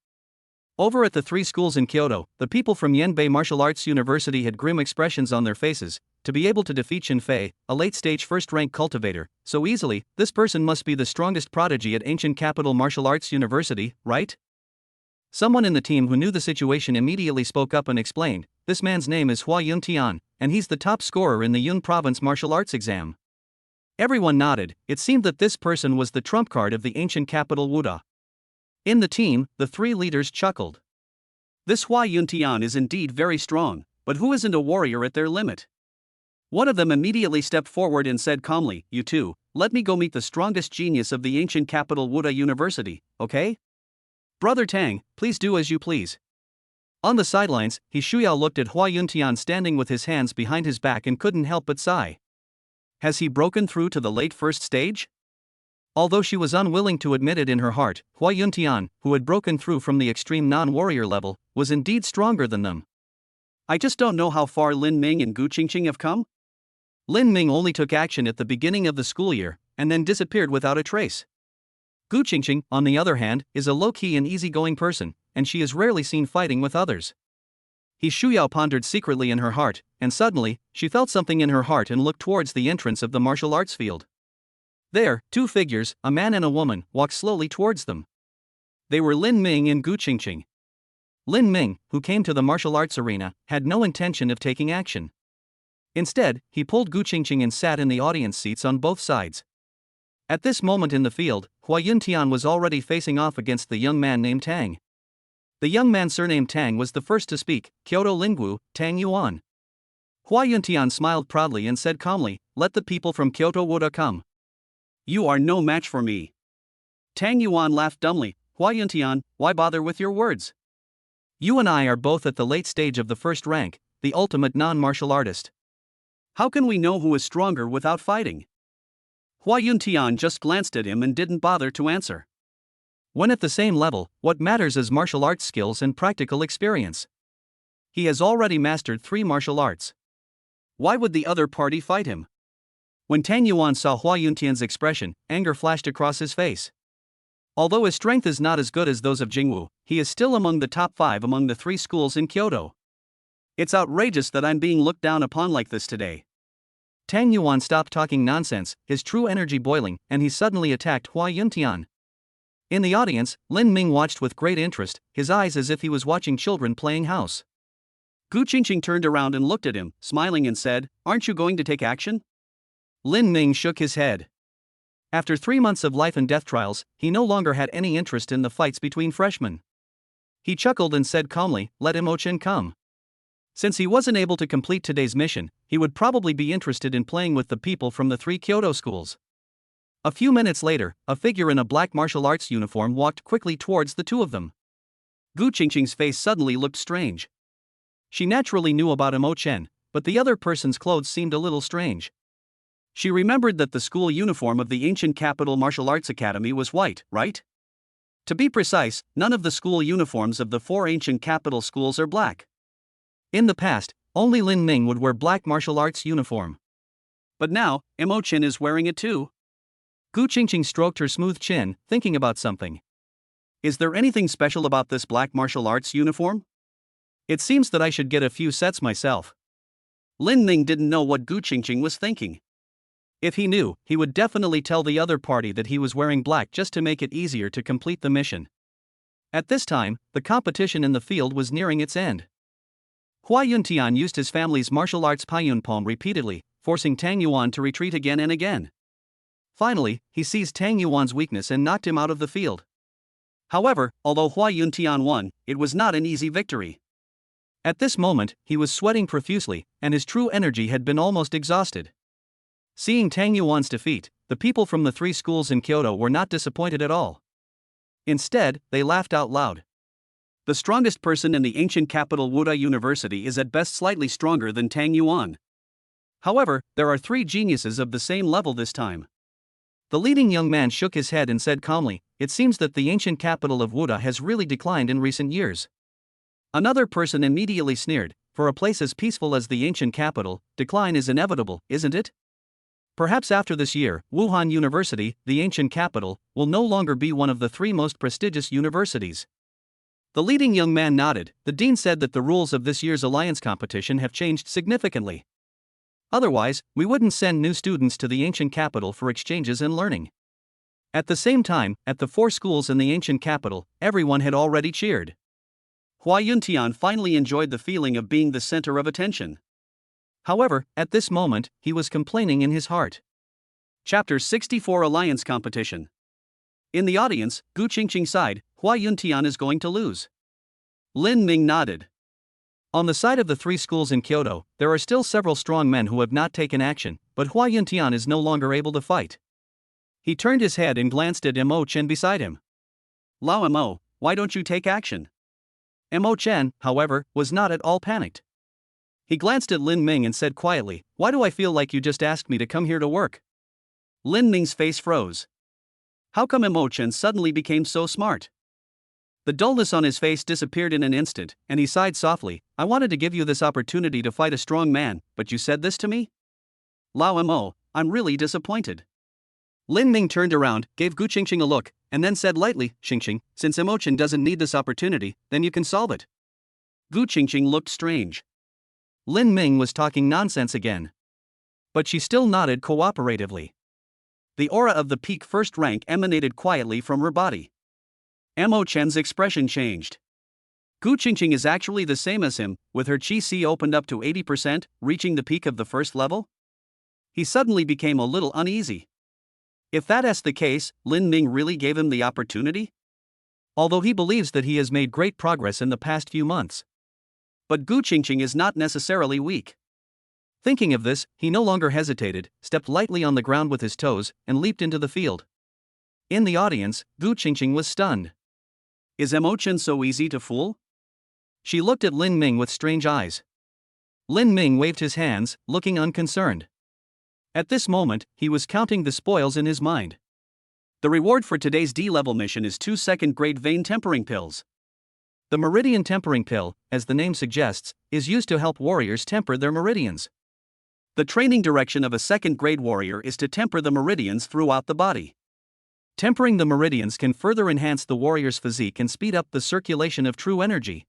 Over at the 3 schools in Kyoto, the people from Yenbei Martial Arts University had grim expressions on their faces. To be able to defeat Shin Fei, a late-stage first-rank cultivator, so easily, this person must be the strongest prodigy at ancient capital Martial Arts University, right? Someone in the team who knew the situation immediately spoke up and explained, "This man's name is Hua Yuntian, and he's the top scorer in the Yun Province martial arts exam." Everyone nodded. It seemed that this person was the trump card of the ancient capital Wuda. In the team, the 3 leaders chuckled. This Hua Yuntian is indeed very strong, but who isn't a warrior at their limit? One of them immediately stepped forward and said calmly, "You two, let me go meet the strongest genius of the ancient capital Wuda University, okay? Brother Tang, please do as you please." On the sidelines, He Shuyao looked at Hua Yuntian standing with his hands behind his back and couldn't help but sigh. Has he broken through to the late first stage? Although she was unwilling to admit it in her heart, Hua Yuntian, who had broken through from the extreme non-warrior level, was indeed stronger than them. I just don't know how far Lin Ming and Gu Qingqing have come. Lin Ming only took action at the beginning of the school year, and then disappeared without a trace. Gu Qingqing, on the other hand, is a low-key and easygoing person, and she is rarely seen fighting with others. He Shuyao pondered secretly in her heart, and suddenly, she felt something in her heart and looked towards the entrance of the martial arts field. There, two figures, a man and a woman, walked slowly towards them. They were Lin Ming and Gu Qingqing. Lin Ming, who came to the martial arts arena, had no intention of taking action. Instead, he pulled Gu Qingqing and sat in the audience seats on both sides. At this moment in the field, Hua Yuntian was already facing off against the young man named Tang. The young man surnamed Tang was the first to speak, Kyoto Lingwu, Tang Yuan. Hua Yuntian smiled proudly and said calmly, "Let the people from Kyoto Wuda come. You are no match for me." Tang Yuan laughed dumbly. "Hua Yuntian, why bother with your words? You and I are both at the late stage of the first rank, the ultimate non-martial artist. How can we know who is stronger without fighting?" Hua Yuntian just glanced at him and didn't bother to answer. When at the same level, what matters is martial arts skills and practical experience. He has already mastered 3 martial arts. Why would the other party fight him? When Tang Yuan saw Hua Yuntian's expression, anger flashed across his face. Although his strength is not as good as those of Jingwu, he is still among the top 5 among the 3 schools in Kyoto. It's outrageous that I'm being looked down upon like this today. Tang Yuan stopped talking nonsense, his true energy boiling, and he suddenly attacked Hua Yuntian. In the audience, Lin Ming watched with great interest, his eyes as if he was watching children playing house. Gu Qingqing turned around and looked at him, smiling and said, "Aren't you going to take action?" Lin Ming shook his head. After 3 months of life and death trials, he no longer had any interest in the fights between freshmen. He chuckled and said calmly, "Let Imochen come." Since he wasn't able to complete today's mission, he would probably be interested in playing with the people from the 3 Kyoto schools. A few minutes later, a figure in a black martial arts uniform walked quickly towards the two of them. Gu Qingqing's face suddenly looked strange. She naturally knew about Imochen, but the other person's clothes seemed a little strange. She remembered that the school uniform of the ancient capital martial arts academy was white, right? To be precise, none of the school uniforms of the 4 ancient capital schools are black. In the past, only Lin Ming would wear black martial arts uniform. But now, Imochen is wearing it too. Gu Qingqing stroked her smooth chin, thinking about something. Is there anything special about this black martial arts uniform? It seems that I should get a few sets myself. Lin Ming didn't know what Gu Qingqing was thinking. If he knew, he would definitely tell the other party that he was wearing black just to make it easier to complete the mission. At this time, the competition in the field was nearing its end. Hua Yuntian used his family's martial arts Paiyun palm repeatedly, forcing Tang Yuan to retreat again and again. Finally, he seized Tang Yuan's weakness and knocked him out of the field. However, although Hua Yuntian won, it was not an easy victory. At this moment, he was sweating profusely, and his true energy had been almost exhausted. Seeing Tang Yuan's defeat, the people from the 3 schools in Kyoto were not disappointed at all. Instead, they laughed out loud. The strongest person in the ancient capital Wuda University is at best slightly stronger than Tang Yuan. However, there are 3 geniuses of the same level this time. The leading young man shook his head and said calmly, "It seems that the ancient capital of Wuda has really declined in recent years." Another person immediately sneered, "For a place as peaceful as the ancient capital, decline is inevitable, isn't it? Perhaps after this year, Wuhan University, the ancient capital, will no longer be one of the 3 most prestigious universities." The leading young man nodded. The dean said that the rules of this year's alliance competition have changed significantly. Otherwise, we wouldn't send new students to the ancient capital for exchanges and learning. At the same time, at the 4 schools in the ancient capital, everyone had already cheered. Hua Yuntian finally enjoyed the feeling of being the center of attention. However, at this moment, he was complaining in his heart. Chapter 64 Alliance Competition. In the audience, Gu Qingqing sighed, "Hua Yuntian is going to lose." Lin Ming nodded. On the side of the 3 schools in Kyoto, there are still several strong men who have not taken action, but Hua Yuntian is no longer able to fight. He turned his head and glanced at Mo Chen beside him. "Lao Mo, why don't you take action?" Mo Chen, however, was not at all panicked. He glanced at Lin Ming and said quietly, "Why do I feel like you just asked me to come here to work?" Lin Ming's face froze. How come Mo Chen suddenly became so smart? The dullness on his face disappeared in an instant, and he sighed softly, "I wanted to give you this opportunity to fight a strong man, but you said this to me? Lao Mo, I'm really disappointed." Lin Ming turned around, gave Gu Qingqing a look, and then said lightly, Qingqing, since Emotion doesn't need this opportunity, then you can solve it. Gu Qingqing looked strange. Lin Ming was talking nonsense again. But she still nodded cooperatively. The aura of the peak first rank emanated quietly from her body. Emo Chen's expression changed. Gu Qingqing is actually the same as him, with her Qi C opened up to 80%, reaching the peak of the first level? He suddenly became a little uneasy. If that's the case, Lin Ming really gave him the opportunity? Although he believes that he has made great progress in the past few months. But Gu Qingqing is not necessarily weak. Thinking of this, he no longer hesitated, stepped lightly on the ground with his toes, and leaped into the field. In the audience, Gu Qingqing was stunned. Is Emotion so easy to fool? She looked at Lin Ming with strange eyes. Lin Ming waved his hands, looking unconcerned. At this moment, he was counting the spoils in his mind. The reward for today's D-level mission is 2 second-grade vein tempering pills. The meridian tempering pill, as the name suggests, is used to help warriors temper their meridians. The training direction of a second-grade warrior is to temper the meridians throughout the body. Tempering the meridians can further enhance the warrior's physique and speed up the circulation of true energy.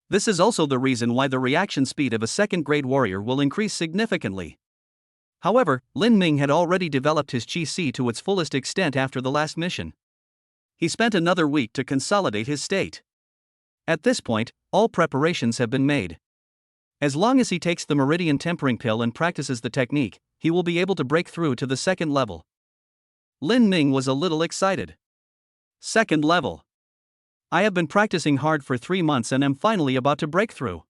This is also the reason why the reaction speed of a second-grade warrior will increase significantly. However, Lin Ming had already developed his Qi C to its fullest extent after the last mission. He spent another week to consolidate his state. At this point, all preparations have been made. As long as he takes the meridian tempering pill and practices the technique, he will be able to break through to the second level. Lin Ming was a little excited. Second level. I have been practicing hard for 3 months and am finally about to break through.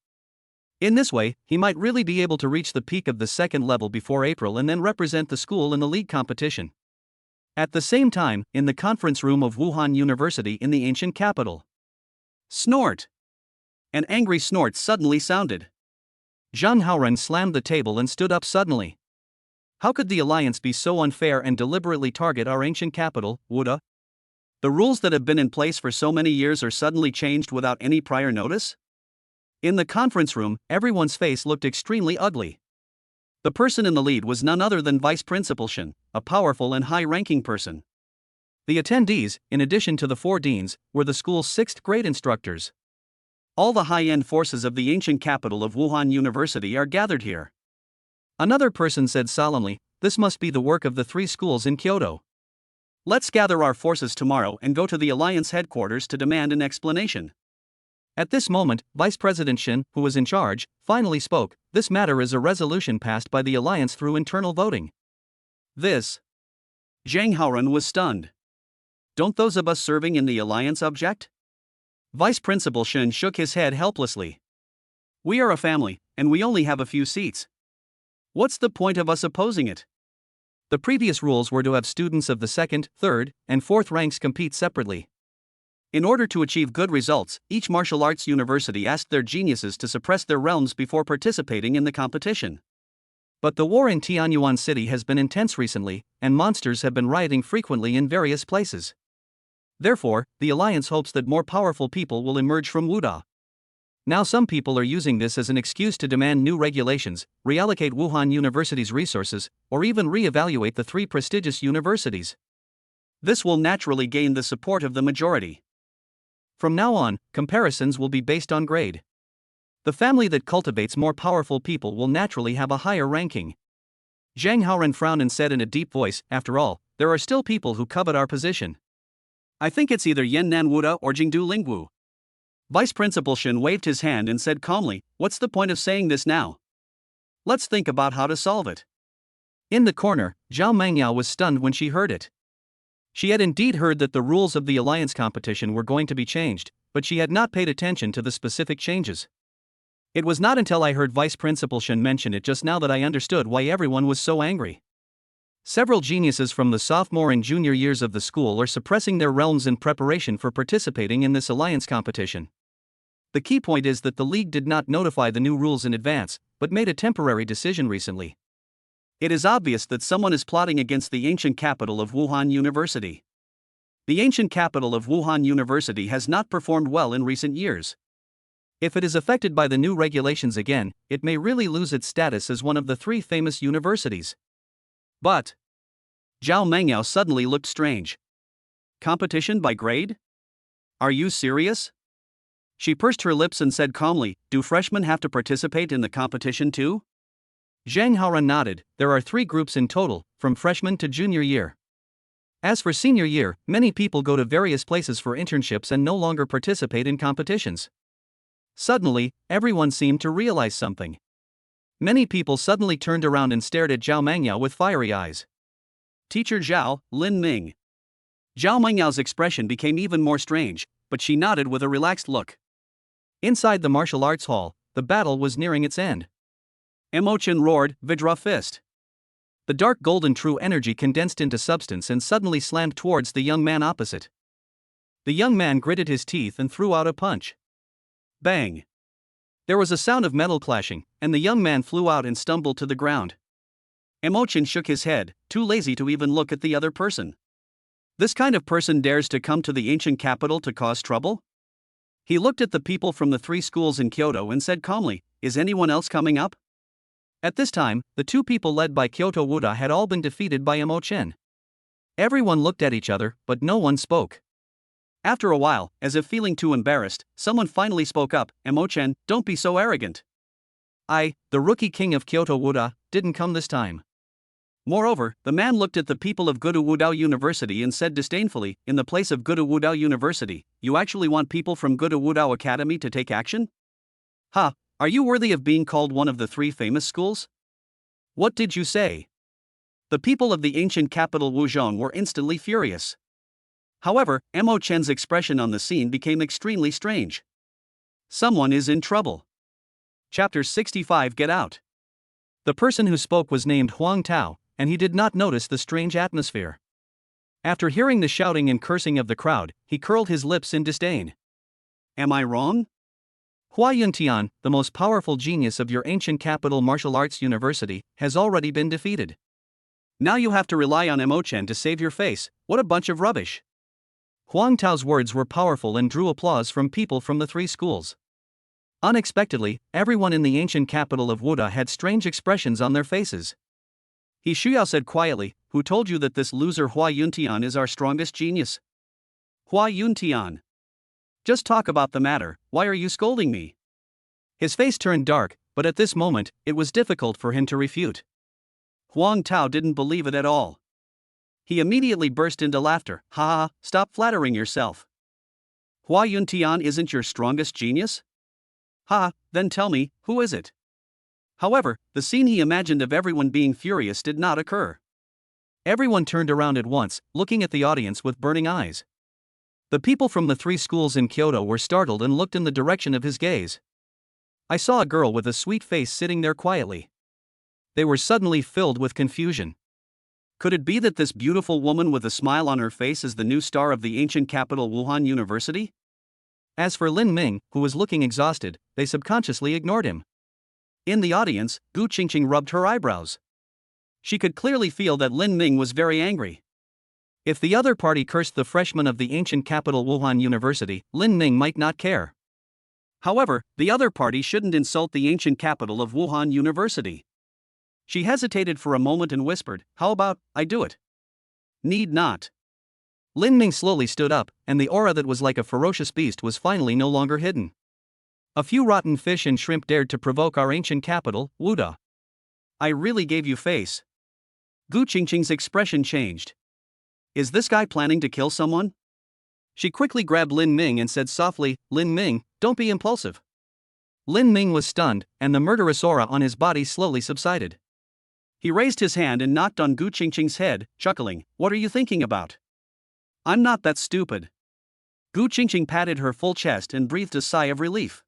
In this way, he might really be able to reach the peak of the second level before April and then represent the school in the league competition. At the same time, in the conference room of Wuhan University in the ancient capital. Snort! An angry snort suddenly sounded. Zhang Haoren slammed the table and stood up suddenly. How could the alliance be so unfair and deliberately target our ancient capital, Wuda? The rules that have been in place for so many years are suddenly changed without any prior notice? In the conference room, everyone's face looked extremely ugly. The person in the lead was none other than Vice Principal Shen, a powerful and high-ranking person. The attendees, in addition to the 4 deans, were the school's 6th grade instructors. All the high-end forces of the ancient capital of Wuhan University are gathered here. Another person said solemnly, this must be the work of the 3 schools in Kyoto. Let's gather our forces tomorrow and go to the Alliance headquarters to demand an explanation. At this moment, Vice President Shen, who was in charge, finally spoke. This matter is a resolution passed by the Alliance through internal voting. This. Zhang Haoren was stunned. Don't those of us serving in the Alliance object? Vice Principal Shen shook his head helplessly. We are a family, and we only have a few seats. What's the point of us opposing it? The previous rules were to have students of the 2nd, 3rd, and 4th ranks compete separately. In order to achieve good results, each martial arts university asked their geniuses to suppress their realms before participating in the competition. But the war in Tianyuan City has been intense recently, and monsters have been rioting frequently in various places. Therefore, the Alliance hopes that more powerful people will emerge from Wuda. Now some people are using this as an excuse to demand new regulations, reallocate Wuhan University's resources, or even re-evaluate the 3 prestigious universities. This will naturally gain the support of the majority. From now on, comparisons will be based on grade. The family that cultivates more powerful people will naturally have a higher ranking. Zhang Haoren frowned and said in a deep voice, after all, there are still people who covet our position. I think it's either Yannan Wuda or Jingdu Lingwu. Vice Principal Shen waved his hand and said calmly, what's the point of saying this now? Let's think about how to solve it. In the corner, Zhao Mangyao was stunned when she heard it. She had indeed heard that the rules of the Alliance competition were going to be changed, but she had not paid attention to the specific changes. It was not until I heard Vice Principal Shen mention it just now that I understood why everyone was so angry. Several geniuses from the sophomore and junior years of the school are suppressing their realms in preparation for participating in this Alliance competition. The key point is that the League did not notify the new rules in advance, but made a temporary decision recently. It is obvious that someone is plotting against the ancient capital of Wuhan University. The ancient capital of Wuhan University has not performed well in recent years. If it is affected by the new regulations again, it may really lose its status as one of the 3 famous universities. But Zhao Mengyao suddenly looked strange. Competition by grade? Are you serious? She pursed her lips and said calmly, do freshmen have to participate in the competition too? Zhang Haoran nodded, there are 3 groups in total, from freshman to junior year. As for senior year, many people go to various places for internships and no longer participate in competitions. Suddenly, everyone seemed to realize something. Many people suddenly turned around and stared at Zhao Mengyao with fiery eyes. Teacher Zhao, Lin Ming. Zhao Mengyao's expression became even more strange, but she nodded with a relaxed look. Inside the martial arts hall, the battle was nearing its end. Emochan roared, Vidra fist. The dark golden true energy condensed into substance and suddenly slammed towards the young man opposite. The young man gritted his teeth and threw out a punch. Bang! There was a sound of metal clashing, and the young man flew out and stumbled to the ground. Emochan shook his head, too lazy to even look at the other person. This kind of person dares to come to the ancient capital to cause trouble? He looked at the people from the 3 schools in Kyoto and said calmly, is anyone else coming up? At this time, the 2 people led by Kyoto Wuda had all been defeated by Emochan. Everyone looked at each other, but no one spoke. After a while, as if feeling too embarrassed, someone finally spoke up, Emochan, don't be so arrogant. I, the rookie king of Kyoto Wuda, didn't come this time. Moreover, the man looked at the people of Gudu Wudao University and said disdainfully, in the place of Gudu Wudao University, you actually want people from Gudu Wudao Academy to take action? Ha! Are you worthy of being called one of the 3 famous schools? What did you say? The people of the ancient capital Wu Shang were instantly furious. However, Emochan's expression on the scene became extremely strange. Someone is in trouble. Chapter 65 Get Out. The person who spoke was named Huang Tao, and he did not notice the strange atmosphere. After hearing the shouting and cursing of the crowd, he curled his lips in disdain. Am I wrong? Hua Yuntian, the most powerful genius of your ancient capital martial arts university, has already been defeated. Now you have to rely on Emochan to save your face. What a bunch of rubbish. Huang Tao's words were powerful and drew applause from people from the 3 schools. Unexpectedly, everyone in the ancient capital of Wuda had strange expressions on their faces. He Shuyao said quietly, who told you that this loser Hua Yuntian is our strongest genius? Hua Yuntian. Just talk about the matter, why are you scolding me? His face turned dark, but at this moment, it was difficult for him to refute. Huang Tao didn't believe it at all. He immediately burst into laughter. Ha ha, stop flattering yourself. Hua Yuntian isn't your strongest genius? Ha, then tell me, who is it? However, the scene he imagined of everyone being furious did not occur. Everyone turned around at once, looking at the audience with burning eyes. The people from the 3 schools in Kyoto were startled and looked in the direction of his gaze. I saw a girl with a sweet face sitting there quietly. They were suddenly filled with confusion. Could it be that this beautiful woman with a smile on her face is the new star of the ancient capital Wuhan University? As for Lin Ming, who was looking exhausted, they subconsciously ignored him. In the audience, Gu Qingqing rubbed her eyebrows. She could clearly feel that Lin Ming was very angry. If the other party cursed the freshman of the ancient capital Wuhan University, Lin Ming might not care. However, the other party shouldn't insult the ancient capital of Wuhan University. She hesitated for a moment and whispered, how about, I do it? Need not. Lin Ming slowly stood up, and the aura that was like a ferocious beast was finally no longer hidden. A few rotten fish and shrimp dared to provoke our ancient capital, Wuda. I really gave you face. Gu Qingqing's expression changed. Is this guy planning to kill someone? She quickly grabbed Lin Ming and said softly, Lin Ming, don't be impulsive. Lin Ming was stunned, and the murderous aura on his body slowly subsided. He raised his hand and knocked on Gu Qingqing's head, chuckling, what are you thinking about? I'm not that stupid. Gu Qingqing patted her full chest and breathed a sigh of relief.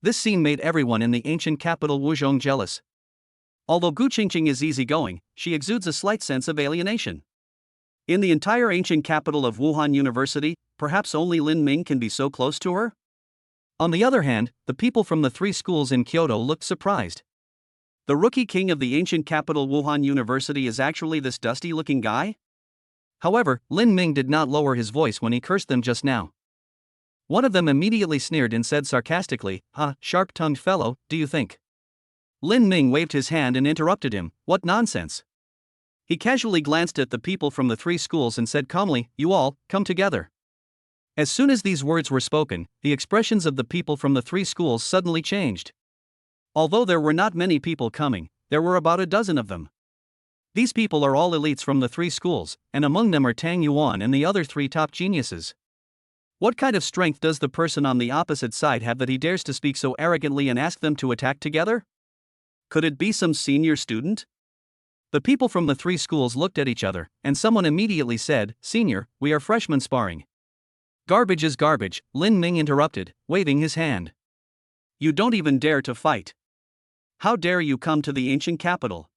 This scene made everyone in the ancient capital Wuzhong jealous. Although Gu Qingqing is easygoing, she exudes a slight sense of alienation. In the entire ancient capital of Wuhan University, perhaps only Lin Ming can be so close to her? On the other hand, the people from the 3 schools in Kyoto looked surprised. The rookie king of the ancient capital Wuhan University is actually this dusty-looking guy? However, Lin Ming did not lower his voice when he cursed them just now. One of them immediately sneered and said sarcastically, sharp-tongued fellow, do you think? Lin Ming waved his hand and interrupted him, what nonsense? He casually glanced at the people from the three schools and said calmly, "You all, come together." As soon as these words were spoken, the expressions of the people from the three schools suddenly changed. Although there were not many people coming, there were about a dozen of them. These people are all elites from the three schools, and among them are Tang Yuan and the other three top geniuses. What kind of strength does the person on the opposite side have that he dares to speak so arrogantly and ask them to attack together? Could it be some senior student? The people from the three schools looked at each other, and someone immediately said, "Senior, we are freshmen sparring." "Garbage is garbage," Lin Ming interrupted, waving his hand. "You don't even dare to fight. How dare you come to the ancient capital?"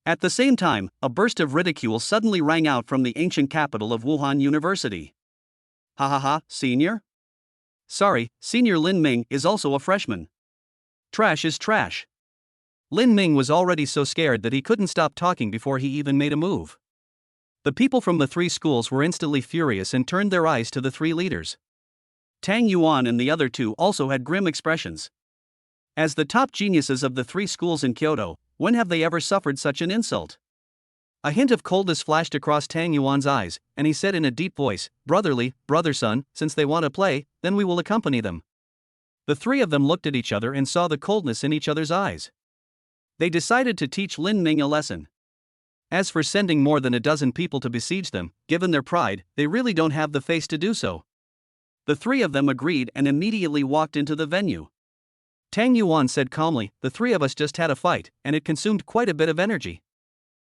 At the same time, a burst of ridicule suddenly rang out from the ancient capital of Wuhan University. "Ha ha ha, senior? Sorry, senior Lin Ming is also a freshman. Trash is trash." Lin Ming was already so scared that he couldn't stop talking before he even made a move. The people from the three schools were instantly furious and turned their eyes to the three leaders. Tang Yuan and the other two also had grim expressions. As the top geniuses of the three schools in Kyoto, when have they ever suffered such an insult? A hint of coldness flashed across Tang Yuan's eyes, and he said in a deep voice, "Brotherly, brother son, since they want to play, then we will accompany them." The three of them looked at each other and saw the coldness in each other's eyes. They decided to teach Lin Ming a lesson. As for sending more than a dozen people to besiege them, given their pride, they really don't have the face to do so. The three of them agreed and immediately walked into the venue. Tang Yuan said calmly, "The three of us just had a fight, and it consumed quite a bit of energy.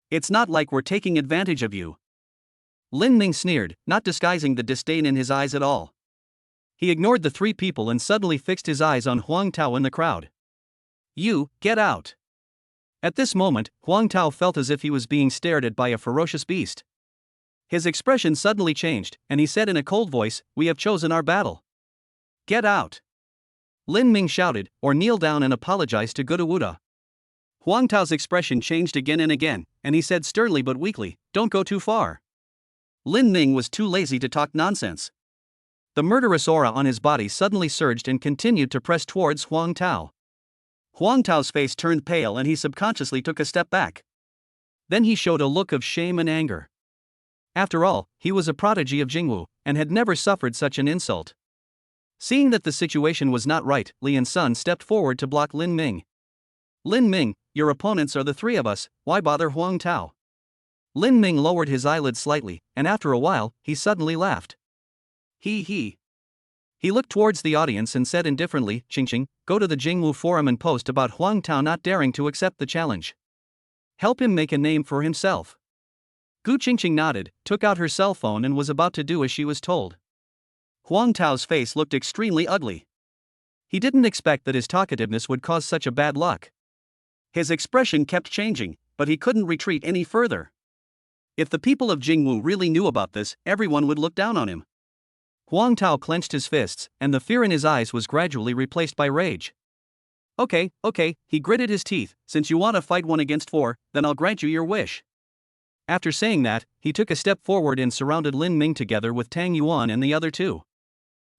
It's not like we're taking advantage of you." Lin Ming sneered, not disguising the disdain in his eyes at all. He ignored the three people and suddenly fixed his eyes on Huang Tao in the crowd. "You, get out." At this moment, Huang Tao felt as if he was being stared at by a ferocious beast. His expression suddenly changed, and he said in a cold voice, "We have chosen our battle. Get out." Lin Ming shouted, "Or kneel down and apologize to Gudawuda." Huang Tao's expression changed again and again, and he said sternly but weakly, "Don't go too far." Lin Ming was too lazy to talk nonsense. The murderous aura on his body suddenly surged and continued to press towards Huang Tao. Huang Tao's face turned pale and he subconsciously took a step back. Then he showed a look of shame and anger. After all, he was a prodigy of Jingwu, and had never suffered such an insult. Seeing that the situation was not right, Li and Sun stepped forward to block Lin Ming. "Lin Ming, your opponents are the three of us, why bother Huang Tao?" Lin Ming lowered his eyelids slightly, and after a while, he suddenly laughed. He looked towards the audience and said indifferently, "Qingqing, go to the Jingwu forum and post about Huang Tao not daring to accept the challenge. Help him make a name for himself." Gu Qingqing nodded, took out her cell phone and was about to do as she was told. Huang Tao's face looked extremely ugly. He didn't expect that his talkativeness would cause such a bad luck. His expression kept changing, but he couldn't retreat any further. If the people of Jingwu really knew about this, everyone would look down on him. Huang Tao clenched his fists, and the fear in his eyes was gradually replaced by rage. Okay, he gritted his teeth, "Since you want to fight 1 against 4, then I'll grant you your wish." After saying that, he took a step forward and surrounded Lin Ming together with Tang Yuan and the other two.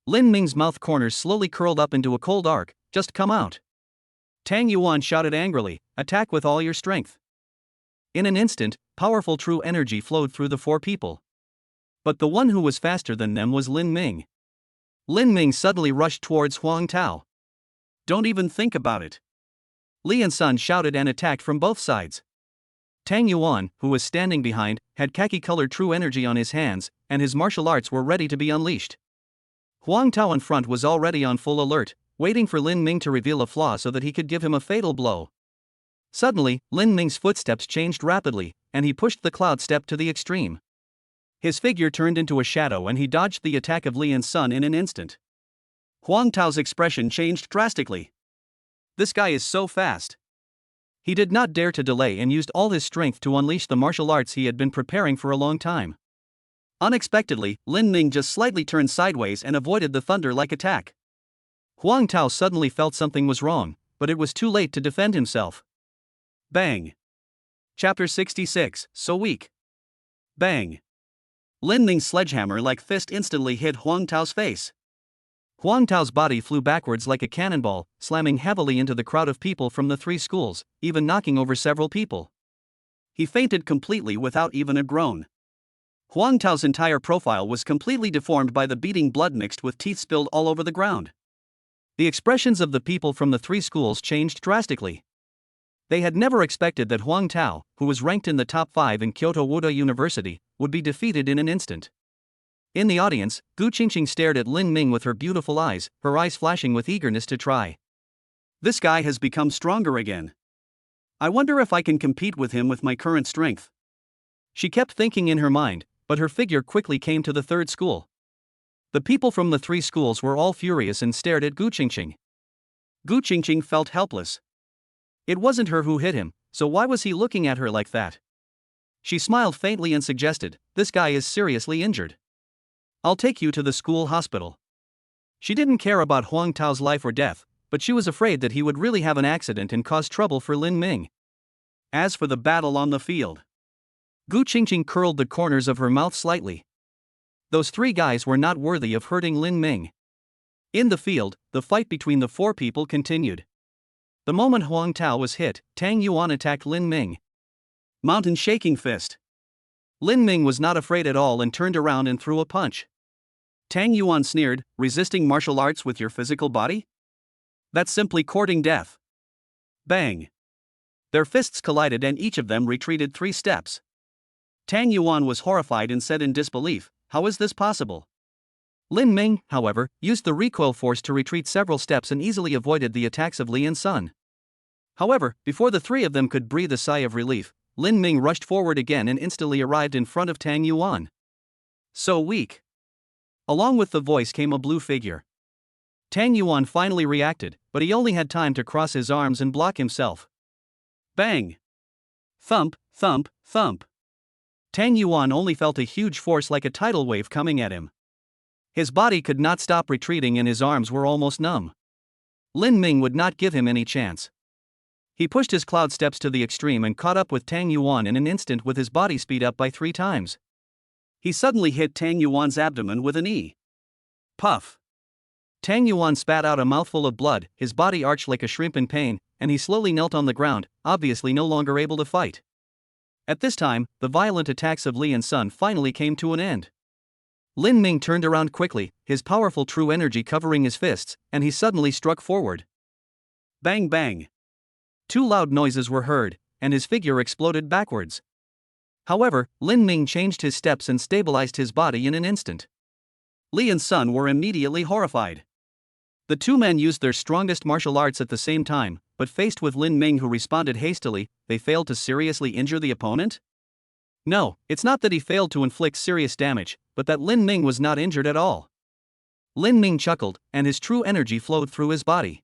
Lin Ming's mouth corners slowly curled up into a cold arc. "Just come out." Tang Yuan shouted angrily, "Attack with all your strength." In an instant, powerful true energy flowed through the four people. But the one who was faster than them was Lin Ming. Lin Ming suddenly rushed towards Huang Tao. "Don't even think about it." Li and Sun shouted and attacked from both sides. Tang Yuan, who was standing behind, had khaki-colored true energy on his hands, and his martial arts were ready to be unleashed. Huang Tao in front was already on full alert, waiting for Lin Ming to reveal a flaw so that he could give him a fatal blow. Suddenly, Lin Ming's footsteps changed rapidly, and he pushed the cloud step to the extreme. His figure turned into a shadow and he dodged the attack of Li and Sun in an instant. Huang Tao's expression changed drastically. This guy is so fast. He did not dare to delay and used all his strength to unleash the martial arts he had been preparing for a long time. Unexpectedly, Lin Ming just slightly turned sideways and avoided the thunder-like attack. Huang Tao suddenly felt something was wrong, but it was too late to defend himself. Bang! Chapter 66, So Weak. Bang! Lin Ming's sledgehammer-like fist instantly hit Huang Tao's face. Huang Tao's body flew backwards like a cannonball, slamming heavily into the crowd of people from the three schools, even knocking over several people. He fainted completely without even a groan. Huang Tao's entire profile was completely deformed by the beating blood mixed with teeth spilled all over the ground. The expressions of the people from the three schools changed drastically. They had never expected that Huang Tao, who was ranked in the top 5 in Kyoto Wu University, would be defeated in an instant. In the audience, Gu Qingqing stared at Lin Ming with her beautiful eyes, her eyes flashing with eagerness to try. This guy has become stronger again. I wonder if I can compete with him with my current strength. She kept thinking in her mind, but her figure quickly came to the third school. The people from the three schools were all furious and stared at Gu Qingqing. Gu Qingqing felt helpless. It wasn't her who hit him, so why was he looking at her like that? She smiled faintly and suggested, "This guy is seriously injured. I'll take you to the school hospital." She didn't care about Huang Tao's life or death, but she was afraid that he would really have an accident and cause trouble for Lin Ming. As for the battle on the field, Gu Qingqing curled the corners of her mouth slightly. Those three guys were not worthy of hurting Lin Ming. In the field, the fight between the four people continued. The moment Huang Tao was hit, Tang Yuan attacked Lin Ming. Mountain shaking fist. Lin Ming was not afraid at all and turned around and threw a punch. Tang Yuan sneered, "Resisting martial arts with your physical body? That's simply courting death." Bang! Their fists collided and each of them retreated 3 steps. Tang Yuan was horrified and said in disbelief, "How is this possible?" Lin Ming, however, used the recoil force to retreat several steps and easily avoided the attacks of Li and Sun. However, before the three of them could breathe a sigh of relief, Lin Ming rushed forward again and instantly arrived in front of Tang Yuan. "So weak." Along with the voice came a blue figure. Tang Yuan finally reacted, but he only had time to cross his arms and block himself. Bang! Thump, thump, thump. Tang Yuan only felt a huge force like a tidal wave coming at him. His body could not stop retreating and his arms were almost numb. Lin Ming would not give him any chance. He pushed his cloud steps to the extreme and caught up with Tang Yuan in an instant with his body speed up by 3 times. He suddenly hit Tang Yuan's abdomen with a knee. Puff! Tang Yuan spat out a mouthful of blood, his body arched like a shrimp in pain, and he slowly knelt on the ground, obviously no longer able to fight. At this time, the violent attacks of Li and Sun finally came to an end. Lin Ming turned around quickly, his powerful true energy covering his fists, and he suddenly struck forward. Bang bang! 2 loud noises were heard, and his figure exploded backwards. However, Lin Ming changed his steps and stabilized his body in an instant. Li and Sun were immediately horrified. The 2 men used their strongest martial arts at the same time, but faced with Lin Ming who responded hastily, they failed to seriously injure the opponent? No, it's not that he failed to inflict serious damage, but that Lin Ming was not injured at all. Lin Ming chuckled, and his true energy flowed through his body.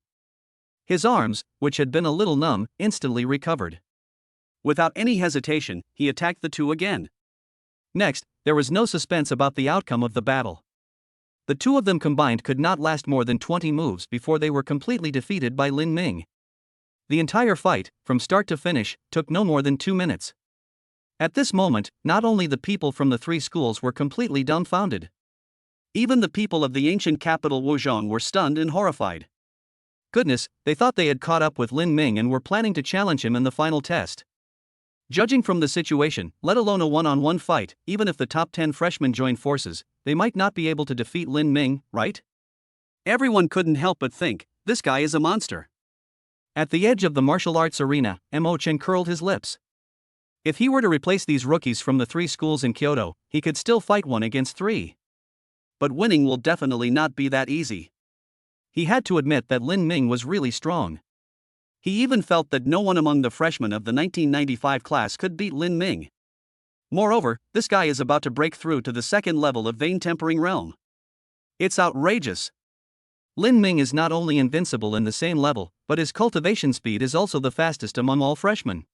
His arms, which had been a little numb, instantly recovered. Without any hesitation, he attacked the 2 again. Next, there was no suspense about the outcome of the battle. The 2 of them combined could not last more than 20 moves before they were completely defeated by Lin Ming. The entire fight, from start to finish, took no more than 2 minutes. At this moment, not only the people from the 3 schools were completely dumbfounded. Even the people of the ancient capital Wu Shang were stunned and horrified. Goodness, they thought they had caught up with Lin Ming and were planning to challenge him in the final test. Judging from the situation, let alone a one-on-one fight, even if the top 10 freshmen joined forces, they might not be able to defeat Lin Ming, right? Everyone couldn't help but think, this guy is a monster. At the edge of the martial arts arena, Mo Chen curled his lips. If he were to replace these rookies from the 3 schools in Kyoto, he could still fight 1 against 3. But winning will definitely not be that easy. He had to admit that Lin Ming was really strong. He even felt that no one among the freshmen of the 1995 class could beat Lin Ming. Moreover, this guy is about to break through to the 2nd level of vein tempering realm. It's outrageous. Lin Ming is not only invincible in the same level, but his cultivation speed is also the fastest among all freshmen.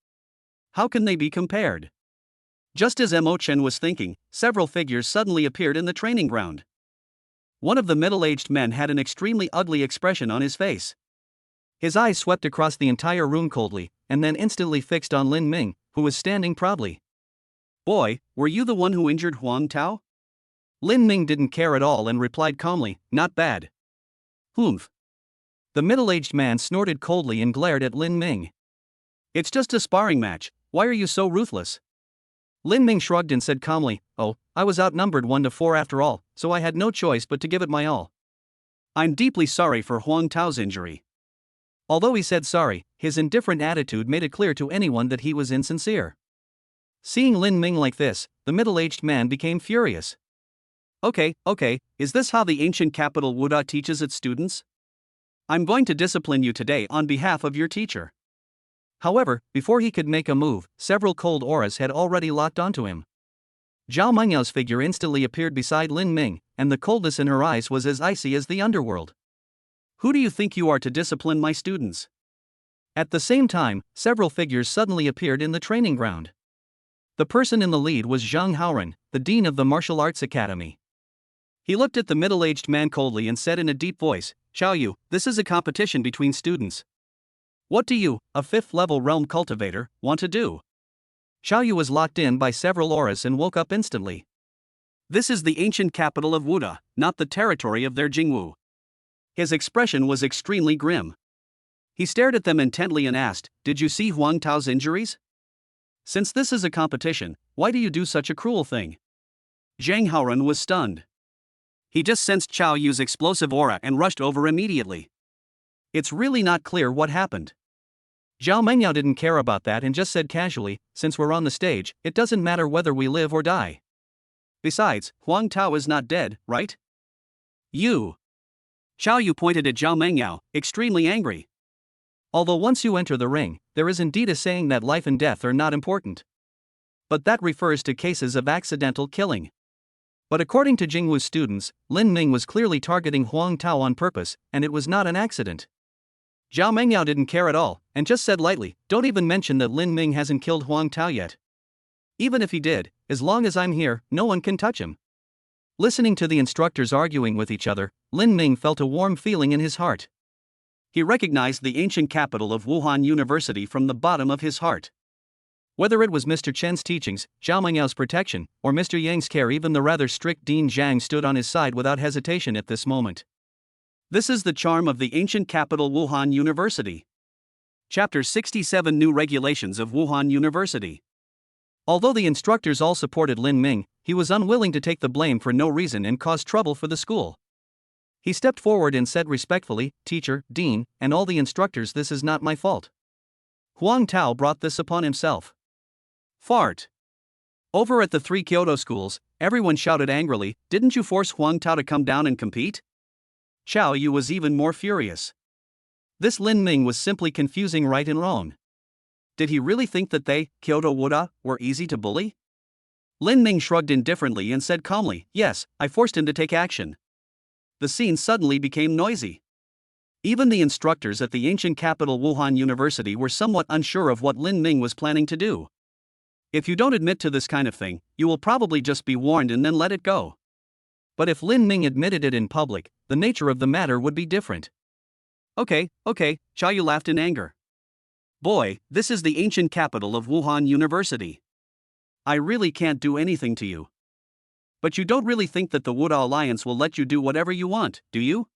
How can they be compared? Just as Mo Chen was thinking, several figures suddenly appeared in the training ground. One of the middle-aged men had an extremely ugly expression on his face. His eyes swept across the entire room coldly, and then instantly fixed on Lin Ming, who was standing proudly. "Boy, were you the one who injured Huang Tao?" Lin Ming didn't care at all and replied calmly, "Not bad." "Humph." The middle-aged man snorted coldly and glared at Lin Ming. "It's just a sparring match, Why are you so ruthless? Lin Ming shrugged and said calmly, "Oh, I was outnumbered 1-4 after all, so I had no choice but to give it my all. I'm deeply sorry for Huang Tao's injury." Although he said sorry, his indifferent attitude made it clear to anyone that he was insincere. Seeing Lin Ming like this, the middle-aged man became furious. Okay, is this how the ancient capital Wuda teaches its students? I'm going to discipline you today on behalf of your teacher. However, before he could make a move, several cold auras had already locked onto him. Zhao Mengyao's figure instantly appeared beside Lin Ming, and the coldness in her eyes was as icy as the underworld. Who do you think you are to discipline my students? At the same time, several figures suddenly appeared in the training ground. The person in the lead was Zhang Haoren, the dean of the martial arts academy. He looked at the middle-aged man coldly and said in a deep voice, "Xiaoyu, this is a competition between students. What do you, a 5th-level realm cultivator, want to do?" Xiaoyu was locked in by several auras and woke up instantly. This is the ancient capital of Wuda, not the territory of their Jingwu. His expression was extremely grim. He stared at them intently and asked, "Did you see Huang Tao's injuries? Since this is a competition, why do you do such a cruel thing?" Zhang Haoren was stunned. He just sensed Xiaoyu's explosive aura and rushed over immediately. It's really not clear what happened. Zhao Mengyao didn't care about that and just said casually, "Since we're on the stage, it doesn't matter whether we live or die. Besides, Huang Tao is not dead, right?" "You." Xiaoyu pointed at Zhao Mengyao, extremely angry. Although once you enter the ring, there is indeed a saying that life and death are not important. But that refers to cases of accidental killing. But according to Jingwu's students, Lin Ming was clearly targeting Huang Tao on purpose, and it was not an accident. Zhao Mengyao didn't care at all, and just said lightly, "Don't even mention that Lin Ming hasn't killed Huang Tao yet. Even if he did, as long as I'm here, no one can touch him." Listening to the instructors arguing with each other, Lin Ming felt a warm feeling in his heart. He recognized the ancient capital of Wuhan University from the bottom of his heart. Whether it was Mr. Chen's teachings, Zhao Mengyao's protection, or Mr. Yang's care, even the rather strict Dean Zhang stood on his side without hesitation at this moment. This is the charm of the ancient capital Wuhan University. Chapter 67 New Regulations of Wuhan University. Although the instructors all supported Lin Ming, he was unwilling to take the blame for no reason and cause trouble for the school. He stepped forward and said respectfully, "Teacher, Dean, and all the instructors, this is not my fault. Huang Tao brought this upon himself." Fart. Over at the 3 Kyoto schools, everyone shouted angrily, "Didn't you force Huang Tao to come down and compete?" Xiaoyu was even more furious. This Lin Ming was simply confusing right and wrong. Did he really think that they, Kyoto Wuda, were easy to bully? Lin Ming shrugged indifferently and said calmly, "Yes, I forced him to take action." The scene suddenly became noisy. Even the instructors at the ancient capital Wuhan University were somewhat unsure of what Lin Ming was planning to do. If you don't admit to this kind of thing, you will probably just be warned and then let it go. But if Lin Ming admitted it in public, the nature of the matter would be different. Okay, Xiaoyu laughed in anger. "Boy, this is the ancient capital of Wuhan University. I really can't do anything to you. But you don't really think that the Wuda Alliance will let you do whatever you want, do you?"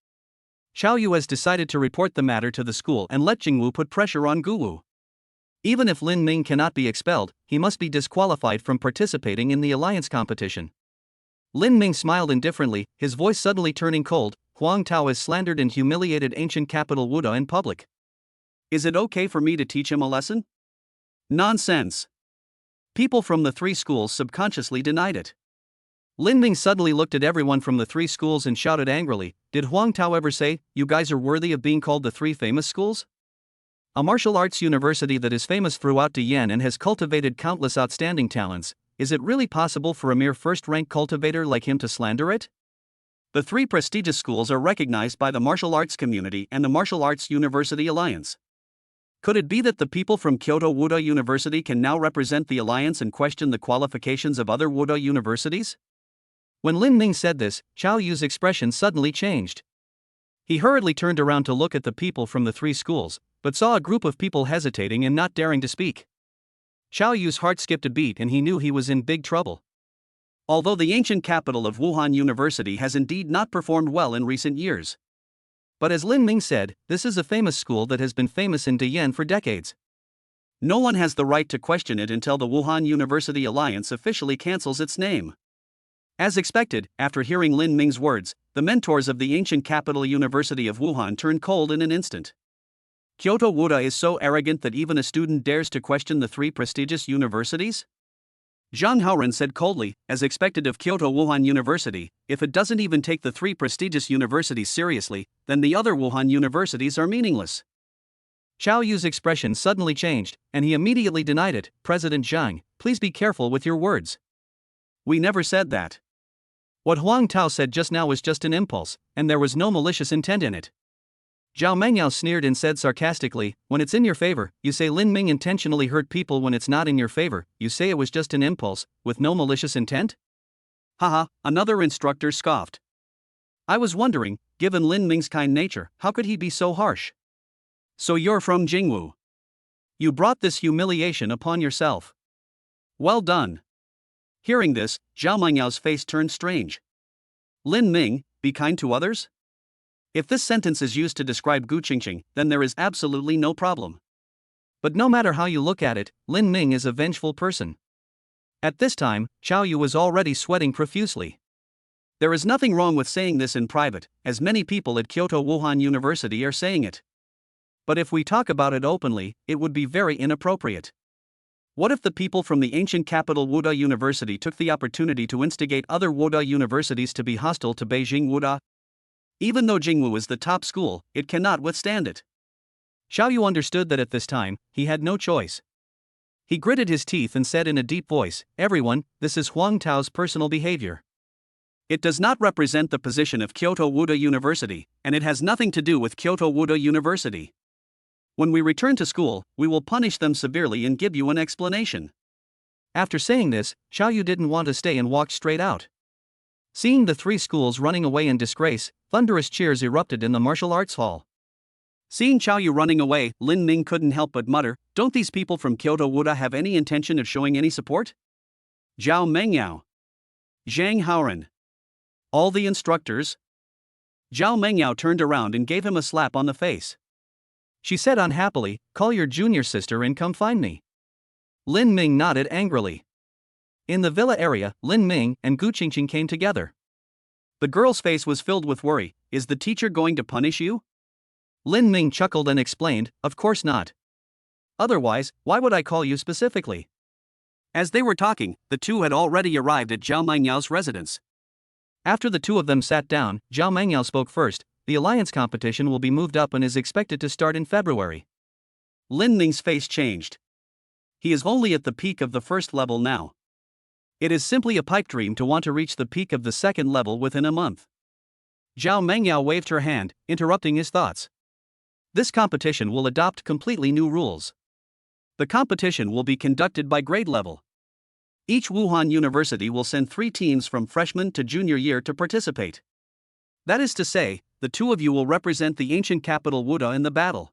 Xiaoyu has decided to report the matter to the school and let Jingwu put pressure on Guwu. Even if Lin Ming cannot be expelled, he must be disqualified from participating in the alliance competition. Lin Ming smiled indifferently, his voice suddenly turning cold. "Huang Tao has slandered and humiliated ancient capital Wuda in public. Is it okay for me to teach him a lesson?" Nonsense. People from the 3 schools subconsciously denied it. Lin Ming suddenly looked at everyone from the 3 schools and shouted angrily, "Did Huang Tao ever say, 'You guys are worthy of being called the 3 famous schools'? A martial arts university that is famous throughout Dian and has cultivated countless outstanding talents. Is it really possible for a mere first-rank cultivator like him to slander it? The 3 prestigious schools are recognized by the martial arts community and the Martial Arts University Alliance. Could it be that the people from Kyoto Wuda University can now represent the alliance and question the qualifications of other Wuda universities?" When Lin Ming said this, Xiaoyu's expression suddenly changed. He hurriedly turned around to look at the people from the 3 schools, but saw a group of people hesitating and not daring to speak. Xiaoyu's heart skipped a beat and he knew he was in big trouble. Although the ancient capital of Wuhan University has indeed not performed well in recent years. But as Lin Ming said, this is a famous school that has been famous in Dian for decades. No one has the right to question it until the Wuhan University Alliance officially cancels its name. As expected, after hearing Lin Ming's words, the mentors of the ancient capital University of Wuhan turned cold in an instant. Kyoto Wuda is so arrogant that even a student dares to question the three prestigious universities? Zhang Haoren said coldly, as expected of Kyoto Wuhan University, if it doesn't even take the three prestigious universities seriously, then the other Wuhan universities are meaningless. Xiao Yu's expression suddenly changed, and he immediately denied it. President Zhang, please be careful with your words. We never said that. What Huang Tao said just now was just an impulse, and there was no malicious intent in it. Zhao Mengyao sneered and said sarcastically, when it's in your favor, you say Lin Ming intentionally hurt people. When it's not in your favor, you say it was just an impulse, with no malicious intent? Haha, another instructor scoffed. I was wondering, given Lin Ming's kind nature, how could he be so harsh? So you're from Jingwu. You brought this humiliation upon yourself. Well done. Hearing this, Zhao Mengyao's face turned strange. Lin Ming, be kind to others? If this sentence is used to describe Gu Qingqing, then there is absolutely no problem. But no matter how you look at it, Lin Ming is a vengeful person. At this time, Xiao Yu was already sweating profusely. There is nothing wrong with saying this in private, as many people at Kyoto Wuhan University are saying it. But if we talk about it openly, it would be very inappropriate. What if the people from the ancient capital Wuda University took the opportunity to instigate other Wuda universities to be hostile to Beijing Wuda? Even though Jingwu is the top school, it cannot withstand it. Xiao Yu understood that at this time, he had no choice. He gritted his teeth and said in a deep voice, everyone, this is Huang Tao's personal behavior. It does not represent the position of Kyoto Wuda University, and it has nothing to do with Kyoto Wuda University. When we return to school, we will punish them severely and give you an explanation. After saying this, Xiao Yu didn't want to stay and walked straight out. Seeing the three schools running away in disgrace, thunderous cheers erupted in the martial arts hall. Seeing Xiao Yu running away, Lin Ming couldn't help but mutter, don't these people from Kyoto Wuda have any intention of showing any support? Zhao Mengyao. Zhang Haoren. All the instructors? Zhao Mengyao turned around and gave him a slap on the face. She said unhappily, call your junior sister and come find me. Lin Ming nodded angrily. In the villa area, Lin Ming and Gu Qingqing came together. The girl's face was filled with worry. Is the teacher going to punish you? Lin Ming chuckled and explained, of course not. Otherwise, why would I call you specifically? As they were talking, the two had already arrived at Zhao Mengyao's residence. After the two of them sat down, Zhao Mengyao spoke first. The alliance competition will be moved up and is expected to start in February. Lin Ming's face changed. He is only at the peak of the first level now. It is simply a pipe dream to want to reach the peak of the second level within a month. Zhao Mengyao waved her hand, interrupting his thoughts. This competition will adopt completely new rules. The competition will be conducted by grade level. Each Wuhan University will send 3 teams from freshman to junior year to participate. That is to say, the two of you will represent the ancient capital Wuda in the battle.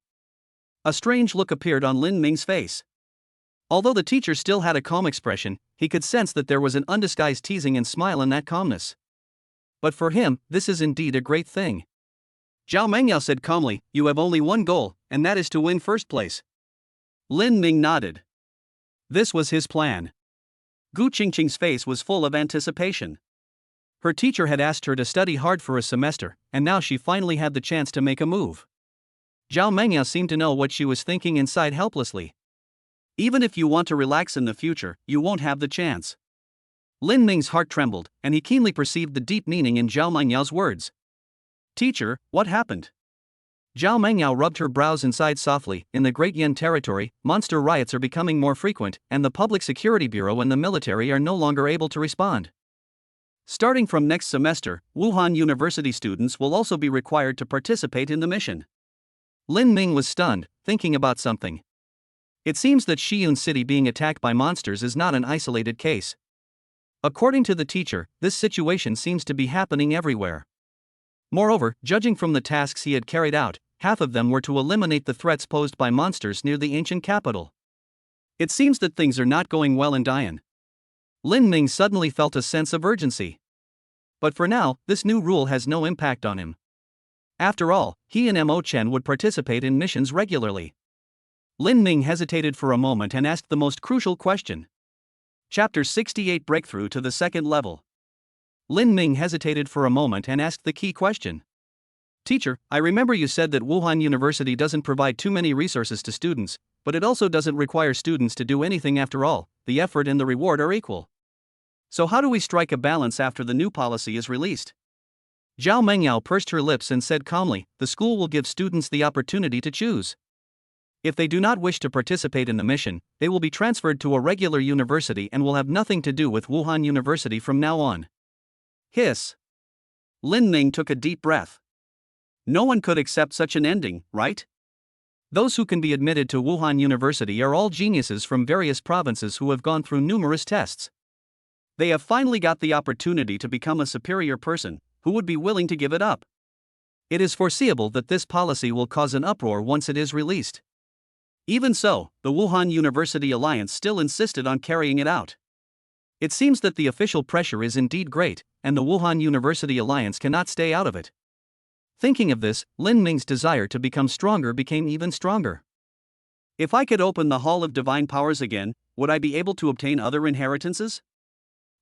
A strange look appeared on Lin Ming's face. Although the teacher still had a calm expression, he could sense that there was an undisguised teasing and smile in that calmness. But for him, this is indeed a great thing. Zhao Mengyao said calmly, you have only one goal, and that is to win first place. Lin Ming nodded. This was his plan. Gu Qingqing's face was full of anticipation. Her teacher had asked her to study hard for a semester, and now she finally had the chance to make a move. Zhao Mengyao seemed to know what she was thinking and sighed helplessly. Even if you want to relax in the future, you won't have the chance. Lin Ming's heart trembled, and he keenly perceived the deep meaning in Zhao Mengyao's words. Teacher, what happened? Zhao Mengyao rubbed her brows and sighed softly. In the Great Yan territory, monster riots are becoming more frequent, and the Public Security Bureau and the military are no longer able to respond. Starting from next semester, Wuhan University students will also be required to participate in the mission. Lin Ming was stunned, thinking about something. It seems that Shiyun City being attacked by monsters is not an isolated case. According to the teacher, this situation seems to be happening everywhere. Moreover, judging from the tasks he had carried out, half of them were to eliminate the threats posed by monsters near the ancient capital. It seems that things are not going well in Dian. Lin Ming suddenly felt a sense of urgency. But for now, this new rule has no impact on him. After all, he and Mo Chen would participate in missions regularly. Lin Ming hesitated for a moment and asked the most crucial question. Chapter 68 Breakthrough to the second level. Lin Ming hesitated for a moment and asked the key question. Teacher, I remember you said that Wuhan University doesn't provide too many resources to students, but it also doesn't require students to do anything after all. The effort and the reward are equal. So how do we strike a balance after the new policy is released? Zhao Mengyao pursed her lips and said calmly, the school will give students the opportunity to choose. If they do not wish to participate in the mission, they will be transferred to a regular university and will have nothing to do with Wuhan University from now on. Hiss. Lin Ming took a deep breath. No one could accept such an ending, right? Those who can be admitted to Wuhan University are all geniuses from various provinces who have gone through numerous tests. They have finally got the opportunity to become a superior person, who would be willing to give it up. It is foreseeable that this policy will cause an uproar once it is released. Even so, the Wuhan University Alliance still insisted on carrying it out. It seems that the official pressure is indeed great, and the Wuhan University Alliance cannot stay out of it. Thinking of this, Lin Ming's desire to become stronger became even stronger. If I could open the Hall of Divine Powers again, would I be able to obtain other inheritances?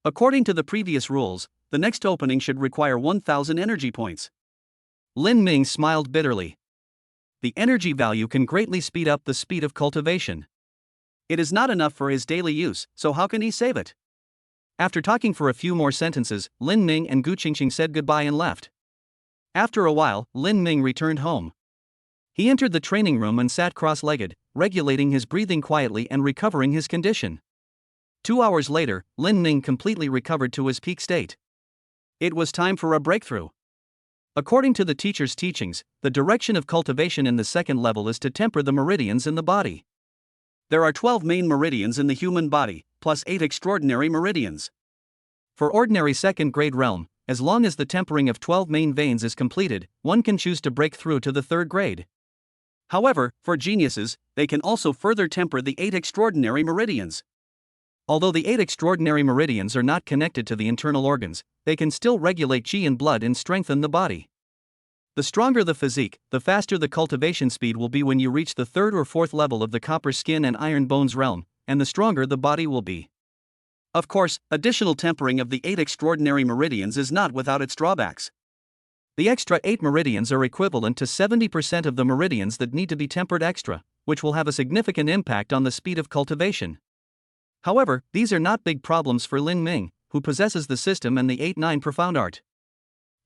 According to the previous rules, the next opening should require 1,000 energy points. Lin Ming smiled bitterly. The energy value can greatly speed up the speed of cultivation. It is not enough for his daily use, so how can he save it? After talking for a few more sentences, Lin Ming and Gu Qingqing said goodbye and left. After a while, Lin Ming returned home. He entered the training room and sat cross-legged, regulating his breathing quietly and recovering his condition. 2 hours later, Lin Ming completely recovered to his peak state. It was time for a breakthrough. According to the teacher's teachings, the direction of cultivation in the second level is to temper the meridians in the body. There are 12 main meridians in the human body, plus 8 extraordinary meridians. For ordinary second-grade realm, as long as the tempering of 12 main veins is completed, one can choose to break through to the third grade. However, for geniuses, they can also further temper the 8 extraordinary meridians. Although the 8 extraordinary meridians are not connected to the internal organs, they can still regulate qi and blood and strengthen the body. The stronger the physique, the faster the cultivation speed will be when you reach the third or fourth level of the copper skin and iron bones realm, and the stronger the body will be. Of course, additional tempering of the 8 extraordinary meridians is not without its drawbacks. The extra 8 meridians are equivalent to 70% of the meridians that need to be tempered extra, which will have a significant impact on the speed of cultivation. However, these are not big problems for Lin Ming, who possesses the system and the 8-9 profound art.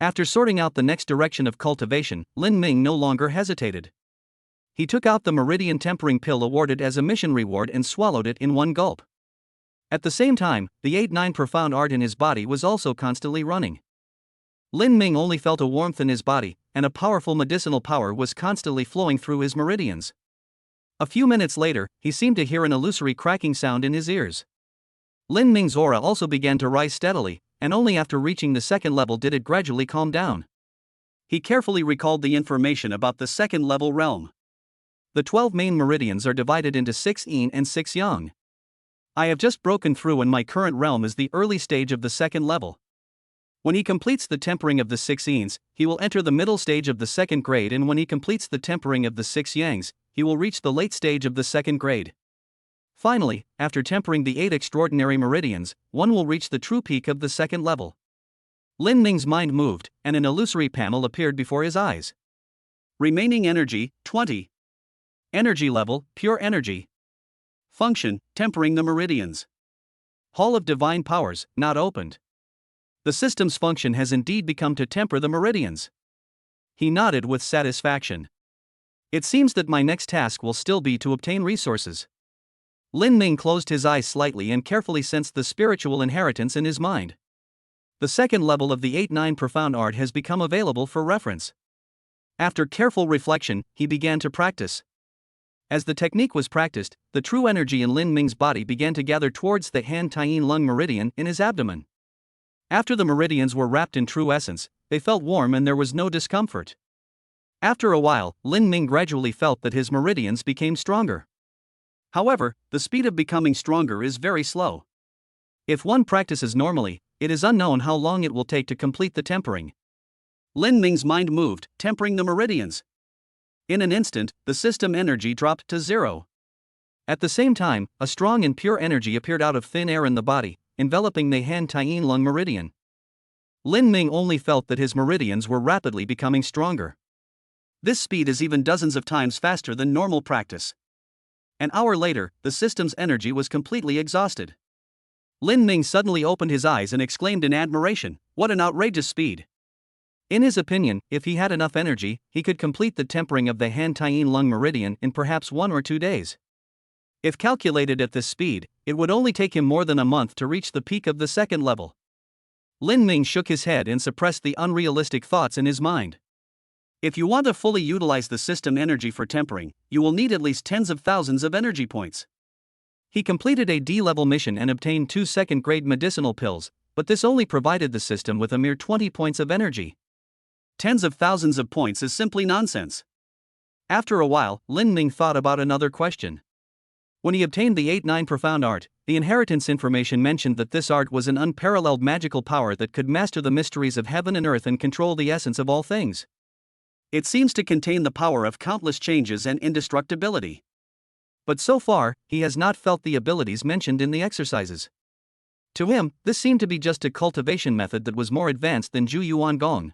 After sorting out the next direction of cultivation, Lin Ming no longer hesitated. He took out the meridian tempering pill awarded as a mission reward and swallowed it in one gulp. At the same time, the 8-9 profound art in his body was also constantly running. Lin Ming only felt a warmth in his body, and a powerful medicinal power was constantly flowing through his meridians. A few minutes later, he seemed to hear an illusory cracking sound in his ears. Lin Ming's aura also began to rise steadily, and only after reaching the second level did it gradually calm down. He carefully recalled the information about the second level realm. The 12 main meridians are divided into 6 yin and 6 yang. I have just broken through and my current realm is the early stage of the second level. When he completes the tempering of the 6 yins, he will enter the middle stage of the second grade, and when he completes the tempering of the 6 yangs, he will reach the late stage of the second grade. Finally, after tempering the 8 extraordinary meridians, one will reach the true peak of the second level. Lin Ming's mind moved, and an illusory panel appeared before his eyes. Remaining energy, 20. Energy level, pure energy. Function, tempering the meridians. Hall of Divine Powers, not opened. The system's function has indeed become to temper the meridians. He nodded with satisfaction. It seems that my next task will still be to obtain resources. Lin Ming closed his eyes slightly and carefully sensed the spiritual inheritance in his mind. The second level of the 8-9 profound art has become available for reference. After careful reflection, he began to practice. As the technique was practiced, the true energy in Lin Ming's body began to gather towards the Han Taiyin lung meridian in his abdomen. After the meridians were wrapped in true essence, they felt warm and there was no discomfort. After a while, Lin Ming gradually felt that his meridians became stronger. However, the speed of becoming stronger is very slow. If one practices normally, it is unknown how long it will take to complete the tempering. Lin Ming's mind moved, tempering the meridians. In an instant, the system energy dropped to 0. At the same time, a strong and pure energy appeared out of thin air in the body, enveloping the Han Tien Lung meridian. Lin Ming only felt that his meridians were rapidly becoming stronger. This speed is even dozens of times faster than normal practice. An hour later, the system's energy was completely exhausted. Lin Ming suddenly opened his eyes and exclaimed in admiration, "What an outrageous speed!" In his opinion, if he had enough energy, he could complete the tempering of the Han Tien Lung meridian in perhaps 1 or 2 days. If calculated at this speed, it would only take him more than a month to reach the peak of the second level. Lin Ming shook his head and suppressed the unrealistic thoughts in his mind. If you want to fully utilize the system energy for tempering, you will need at least tens of thousands of energy points. He completed a D-level mission and obtained 2 second-grade medicinal pills, but this only provided the system with a mere 20 points of energy. Tens of thousands of points is simply nonsense. After a while, Lin Ming thought about another question. When he obtained the 8-9 Profound Art, the inheritance information mentioned that this art was an unparalleled magical power that could master the mysteries of heaven and earth and control the essence of all things. It seems to contain the power of countless changes and indestructibility. But so far, he has not felt the abilities mentioned in the exercises. To him, this seemed to be just a cultivation method that was more advanced than Zhu Yuan Gong.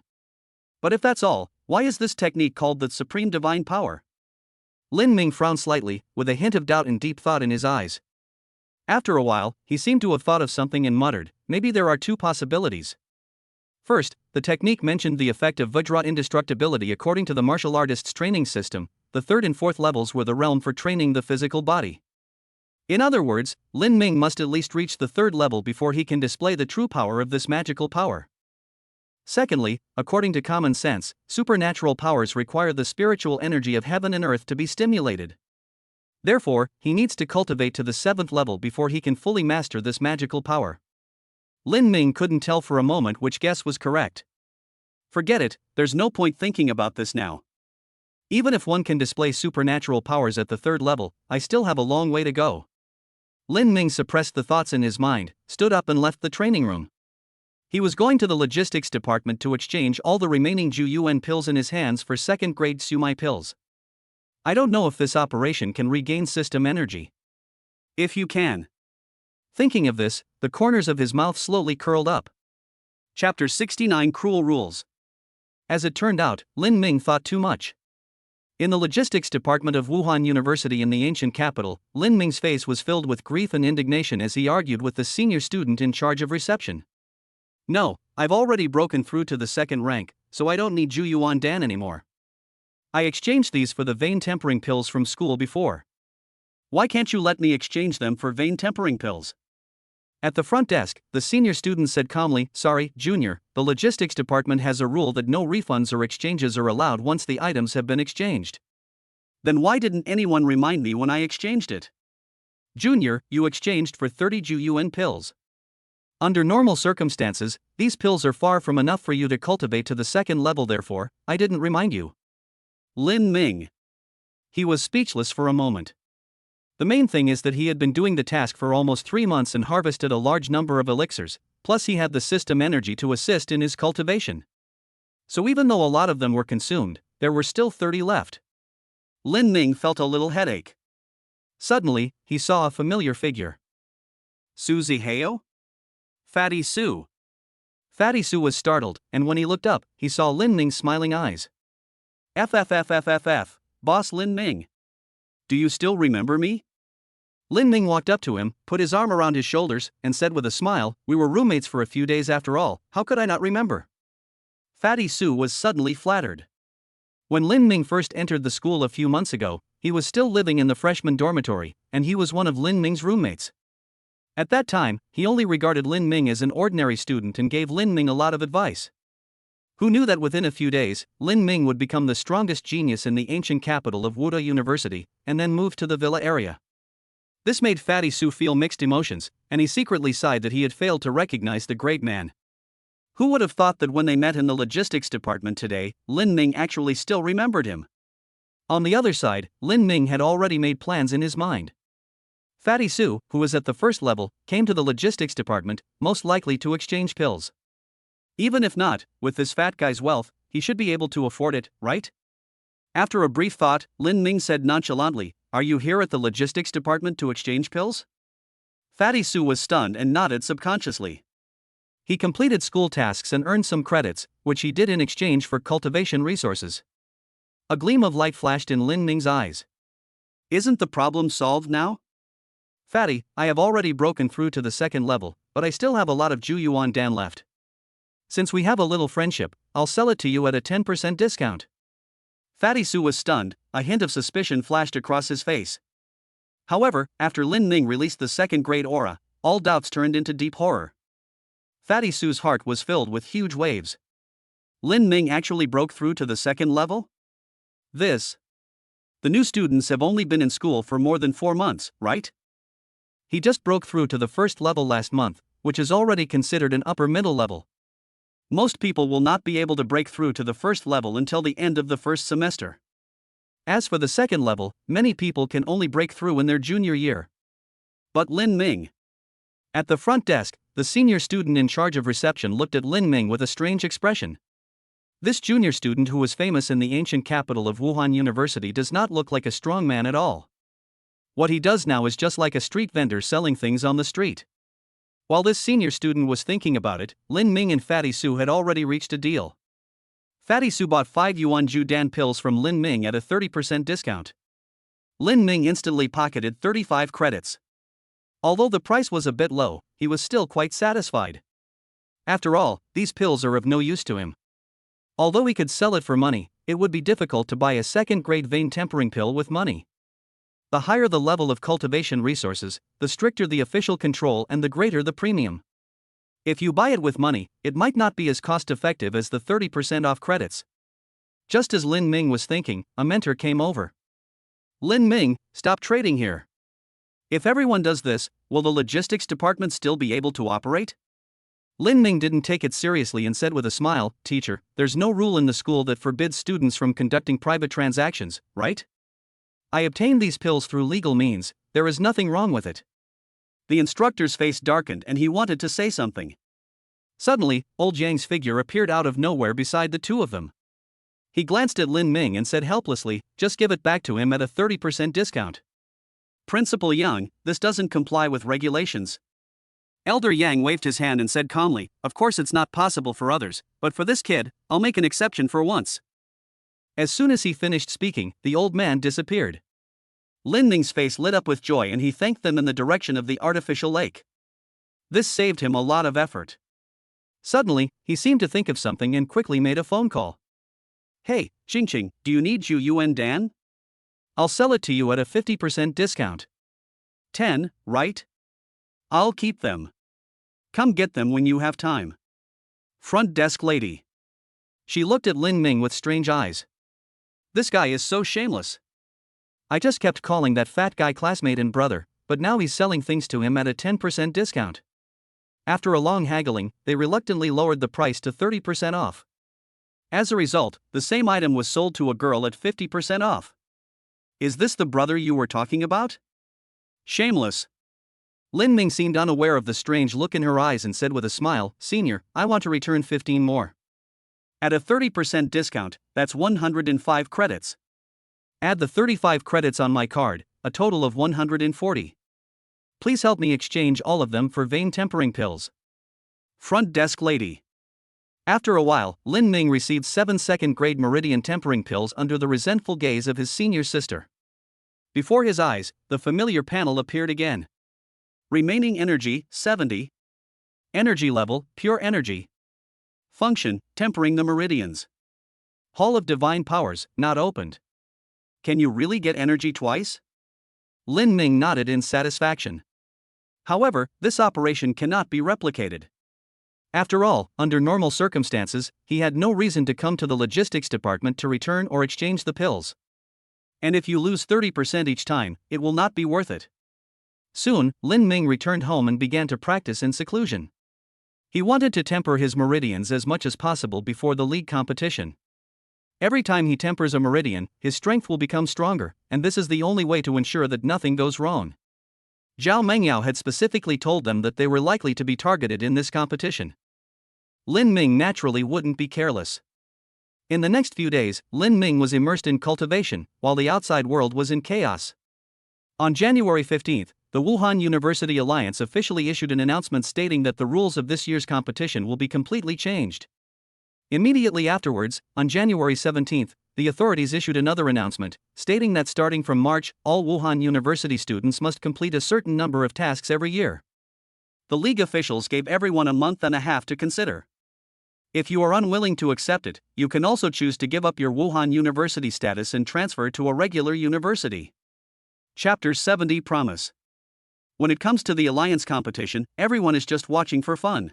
But if that's all, why is this technique called the Supreme Divine Power? Lin Ming frowned slightly, with a hint of doubt and deep thought in his eyes. After a while, he seemed to have thought of something and muttered, "Maybe there are 2 possibilities. First, the technique mentioned the effect of Vajra indestructibility according to the martial artist's training system. The 3rd and 4th levels were the realm for training the physical body. In other words, Lin Ming must at least reach the 3rd level before he can display the true power of this magical power. Secondly, according to common sense, supernatural powers require the spiritual energy of heaven and earth to be stimulated. Therefore, he needs to cultivate to the 7th level before he can fully master this magical power." Lin Ming couldn't tell for a moment which guess was correct. "Forget it, there's no point thinking about this now. Even if one can display supernatural powers at the 3rd level, I still have a long way to go." Lin Ming suppressed the thoughts in his mind, stood up and left the training room. He was going to the logistics department to exchange all the remaining Zhu Yuan pills in his hands for 2nd-grade Sumai pills. I don't know if this operation can regain system energy. If you can. Thinking of this, the corners of his mouth slowly curled up. Chapter 69 Cruel Rules. As it turned out, Lin Ming thought too much. In the logistics department of Wuhan University in the ancient capital, Lin Ming's face was filled with grief and indignation as he argued with the senior student in charge of reception. "No, I've already broken through to the 2nd rank, so I don't need Zhu Yuan Dan anymore. I exchanged these for the vein tempering pills from school before. Why can't you let me exchange them for vein tempering pills?" At the front desk, the senior student said calmly, "Sorry, Junior, the logistics department has a rule that no refunds or exchanges are allowed once the items have been exchanged." "Then why didn't anyone remind me when I exchanged it?" "Junior, you exchanged for 30 Zhu Yuan pills. Under normal circumstances, these pills are far from enough for you to cultivate to the 2nd level, therefore, I didn't remind you." Lin Ming. He was speechless for a moment. The main thing is that he had been doing the task for almost 3 months and harvested a large number of elixirs, plus he had the system energy to assist in his cultivation. So even though a lot of them were consumed, there were still 30 left. Lin Ming felt a little headache. Suddenly, he saw a familiar figure. Suzy Heo? Fatty Sue. Fatty Sue was startled, and when he looked up, he saw Lin Ming's smiling eyes. "FFFFFF, Boss Lin Ming. Do you still remember me?" Lin Ming walked up to him, put his arm around his shoulders, and said with a smile, "We were roommates for a few days after all, how could I not remember?" Fatty Sue was suddenly flattered. When Lin Ming first entered the school a few months ago, he was still living in the freshman dormitory, and he was one of Lin Ming's roommates. At that time, he only regarded Lin Ming as an ordinary student and gave Lin Ming a lot of advice. Who knew that within a few days, Lin Ming would become the strongest genius in the ancient capital of Wuda University, and then move to the villa area? This made Fatty Sue feel mixed emotions, and he secretly sighed that he had failed to recognize the great man. Who would have thought that when they met in the logistics department today, Lin Ming actually still remembered him? On the other side, Lin Ming had already made plans in his mind. Fatty Sue, who was at the 1st level, came to the logistics department, most likely to exchange pills. Even if not, with this fat guy's wealth, he should be able to afford it, right? After a brief thought, Lin Ming said nonchalantly, are you here at the logistics department to exchange pills? Fatty Sue was stunned and nodded subconsciously. He completed school tasks and earned some credits, which he did in exchange for cultivation resources. A gleam of light flashed in Lin Ming's eyes. Isn't the problem solved now? Fatty, I have already broken through to the second level, but I still have a lot of Ju Yuan Dan left. Since we have a little friendship, I'll sell it to you at a 10% discount. Fatty Sue was stunned, a hint of suspicion flashed across his face. However, after Lin Ming released the second-grade aura, all doubts turned into deep horror. Fatty Sue's heart was filled with huge waves. Lin Ming actually broke through to the second level? The new students have only been in school for more than 4 months, right? He just broke through to the first level last month, which is already considered an upper middle level. Most people will not be able to break through to the first level until the end of the first semester. As for the second level, many people can only break through in their junior year. But Lin Ming. At the front desk, the senior student in charge of reception looked at Lin Ming with a strange expression. This junior student who was famous in the ancient capital of Wuhan University does not look like a strong man at all. What he does now is just like a street vendor selling things on the street. While this senior student was thinking about it, Lin Ming and Fatty Sue had already reached a deal. Fatty Sue bought 5 Yuan Ju Dan pills from Lin Ming at a 30% discount. Lin Ming instantly pocketed 35 credits. Although the price was a bit low, he was still quite satisfied. After all, these pills are of no use to him. Although he could sell it for money, it would be difficult to buy a second-grade vein tempering pill with money. The higher the level of cultivation resources, the stricter the official control and the greater the premium. If you buy it with money, it might not be as cost-effective as the 30% off credits. Just as Lin Ming was thinking, a mentor came over. Lin Ming, stop trading here. If everyone does this, will the logistics department still be able to operate? Lin Ming didn't take it seriously and said with a smile, "Teacher, there's no rule in the school that forbids students from conducting private transactions, right? I obtained these pills through legal means, there is nothing wrong with it." The instructor's face darkened and he wanted to say something. Suddenly, old Yang's figure appeared out of nowhere beside the two of them. He glanced at Lin Ming and said helplessly, "Just give it back to him at a 30% discount." Principal Yang, this doesn't comply with regulations. Elder Yang waved his hand and said calmly, "Of course it's not possible for others, but for this kid, I'll make an exception for once." As soon as he finished speaking, the old man disappeared. Lin Ming's face lit up with joy and he thanked them in the direction of the artificial lake. This saved him a lot of effort. Suddenly, he seemed to think of something and quickly made a phone call. "Hey, Ching, do you need Ju Yuan Dan? I'll sell it to you at a 50% discount. 10, right? I'll keep them. Come get them when you have time." Front desk lady. She looked at Lin Ming with strange eyes. This guy is so shameless. I just kept calling that fat guy classmate and brother, but now he's selling things to him at a 10% discount. After a long haggling, they reluctantly lowered the price to 30% off. As a result, the same item was sold to a girl at 50% off. Is this the brother you were talking about? Shameless. Lin Ming seemed unaware of the strange look in her eyes and said with a smile, "Senior, I want to return 15 more. At a 30% discount, that's 105 credits. Add the 35 credits on my card, a total of 140. Please help me exchange all of them for vein tempering pills." Front desk lady. After a while, Lin Ming received 7 second-grade meridian tempering pills under the resentful gaze of his senior sister. Before his eyes, the familiar panel appeared again. Remaining energy, 70. Energy level, pure energy. Function, tempering the meridians. Hall of Divine Powers, not opened. Can you really get energy twice? Lin Ming nodded in satisfaction. However, this operation cannot be replicated. After all, under normal circumstances, he had no reason to come to the logistics department to return or exchange the pills. And if you lose 30% each time, it will not be worth it. Soon, Lin Ming returned home and began to practice in seclusion. He wanted to temper his meridians as much as possible before the league competition. Every time he tempers a meridian, his strength will become stronger, and this is the only way to ensure that nothing goes wrong. Zhao Mengyao had specifically told them that they were likely to be targeted in this competition. Lin Ming naturally wouldn't be careless. In the next few days, Lin Ming was immersed in cultivation, while the outside world was in chaos. On January 15, the Wuhan University Alliance officially issued an announcement stating that the rules of this year's competition will be completely changed. Immediately afterwards, on January 17, the authorities issued another announcement, stating that starting from March, all Wuhan University students must complete a certain number of tasks every year. The league officials gave everyone a month and a half to consider. If you are unwilling to accept it, you can also choose to give up your Wuhan University status and transfer to a regular university. Chapter 70 Promise. When it comes to the alliance competition, everyone is just watching for fun.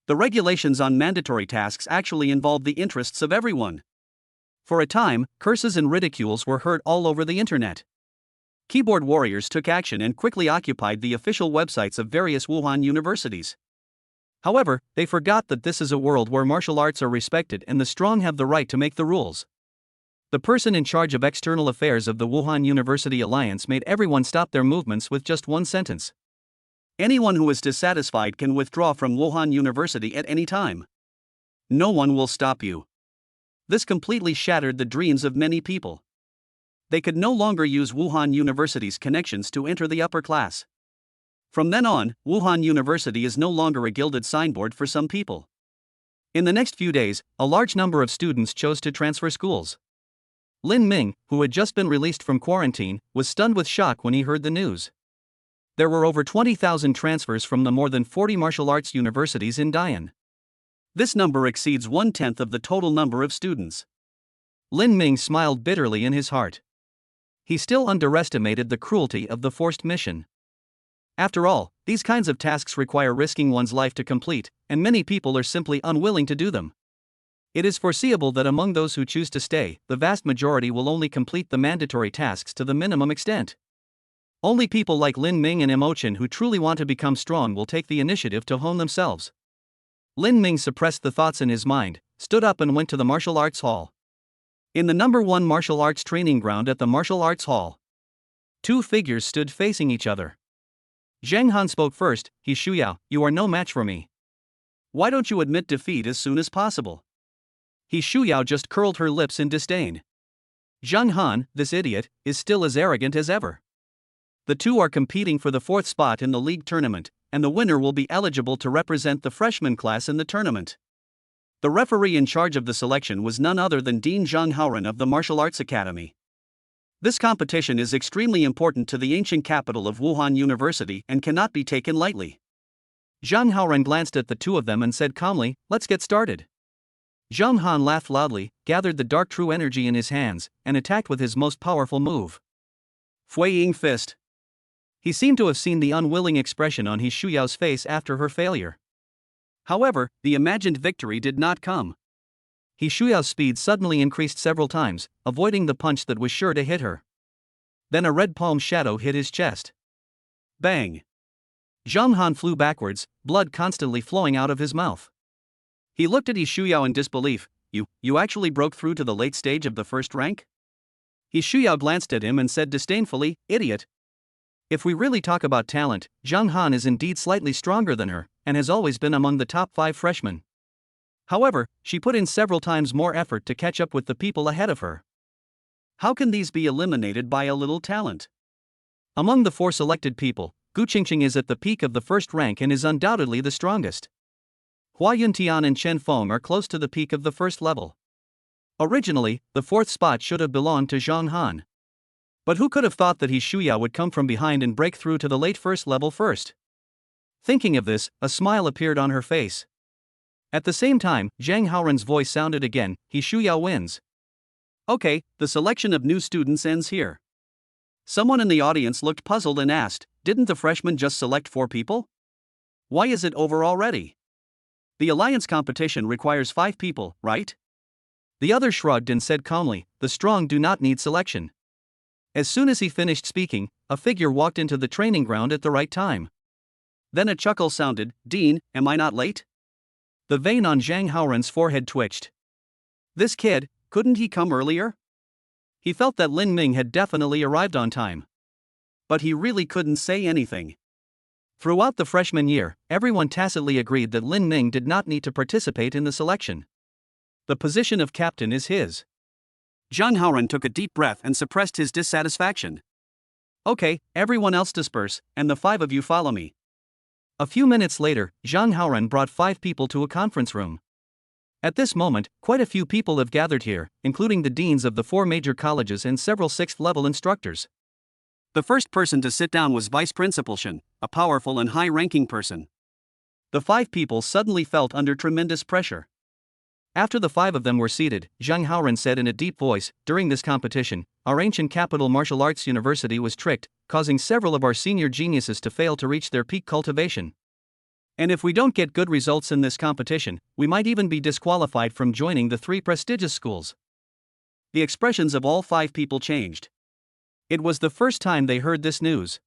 The regulations on mandatory tasks actually involve the interests of everyone. For a time, curses and ridicules were heard all over the internet. Keyboard warriors took action and quickly occupied the official websites of various Wuhan universities. However, they forgot that this is a world where martial arts are respected and the strong have the right to make the rules. The person in charge of external affairs of the Wuhan University Alliance made everyone stop their movements with just one sentence. Anyone who is dissatisfied can withdraw from Wuhan University at any time. No one will stop you. This completely shattered the dreams of many people. They could no longer use Wuhan University's connections to enter the upper class. From then on, Wuhan University is no longer a gilded signboard for some people. In the next few days, a large number of students chose to transfer schools. Lin Ming, who had just been released from quarantine, was stunned with shock when he heard the news. There were over 20,000 transfers from the more than 40 martial arts universities in Dian. This number exceeds 1/10 of the total number of students. Lin Ming smiled bitterly in his heart. He still underestimated the cruelty of the forced mission. After all, these kinds of tasks require risking one's life to complete, and many people are simply unwilling to do them. It is foreseeable that among those who choose to stay, the vast majority will only complete the mandatory tasks to the minimum extent. Only people like Lin Ming and Emochin who truly want to become strong will take the initiative to hone themselves. Lin Ming suppressed the thoughts in his mind, stood up and went to the martial arts hall. In the number 1 martial arts training ground at the martial arts hall, two figures stood facing each other. Zhang Han spoke first. "He Shuyao, you are no match for me. Why don't you admit defeat as soon as possible?" He Shuyao just curled her lips in disdain. Zhang Han, this idiot, is still as arrogant as ever. The two are competing for the 4th spot in the league tournament, and the winner will be eligible to represent the freshman class in the tournament. The referee in charge of the selection was none other than Dean Zhang Haoran of the Martial Arts Academy. This competition is extremely important to the ancient capital of Wuhan University and cannot be taken lightly. Zhang Haoran glanced at the two of them and said calmly, "Let's get started." Zhang Han laughed loudly, gathered the dark true energy in his hands, and attacked with his most powerful move. Fueying Fist. He seemed to have seen the unwilling expression on He Shuyao's face after her failure. However, the imagined victory did not come. He Shuyao's speed suddenly increased several times, avoiding the punch that was sure to hit her. Then a red palm shadow hit his chest. Bang! Zhang Han flew backwards, blood constantly flowing out of his mouth. He looked at He Shuyao in disbelief. You actually broke through to the late stage of the first rank?" He Shuyao glanced at him and said disdainfully, "Idiot. If we really talk about talent, Zhang Han is indeed slightly stronger than her, and has always been among the top 5 freshmen. However, she put in several times more effort to catch up with the people ahead of her. How can these be eliminated by a little talent?" Among the 4 selected people, Gu Qingqing is at the peak of the first rank and is undoubtedly the strongest. Hua Yuntian and Chen Feng are close to the peak of the first level. Originally, the 4th spot should have belonged to Zhang Han. But who could have thought that He Shuyao would come from behind and break through to the late first level first? Thinking of this, a smile appeared on her face. At the same time, Zhang Haoran's voice sounded again, "He Shuyao wins." Okay, the selection of new students ends here. Someone in the audience looked puzzled and asked, "Didn't the freshmen just select 4 people? Why is it over already? The alliance competition requires 5 people, right?" The other shrugged and said calmly, "The strong do not need selection." As soon as he finished speaking, a figure walked into the training ground at the right time. Then a chuckle sounded. "Dean, am I not late?" The vein on Zhang Haoran's forehead twitched. This kid, couldn't he come earlier? He felt that Lin Ming had definitely arrived on time. But he really couldn't say anything. Throughout the freshman year, everyone tacitly agreed that Lin Ming did not need to participate in the selection. The position of captain is his. Zhang Haoran took a deep breath and suppressed his dissatisfaction. Okay, everyone else disperse, and the 5 of you follow me. A few minutes later, Zhang Haoren brought 5 people to a conference room. At this moment, quite a few people have gathered here, including the deans of the 4 major colleges and several 6th-level instructors. The first person to sit down was Vice Principal Shen, a powerful and high-ranking person. The 5 people suddenly felt under tremendous pressure. After the 5 of them were seated, Zhang Haoren said in a deep voice, "During this competition, our ancient capital martial arts university was tricked, causing several of our senior geniuses to fail to reach their peak cultivation. And if we don't get good results in this competition, we might even be disqualified from joining the 3 prestigious schools." The expressions of all 5 people changed. It was the first time they heard this news.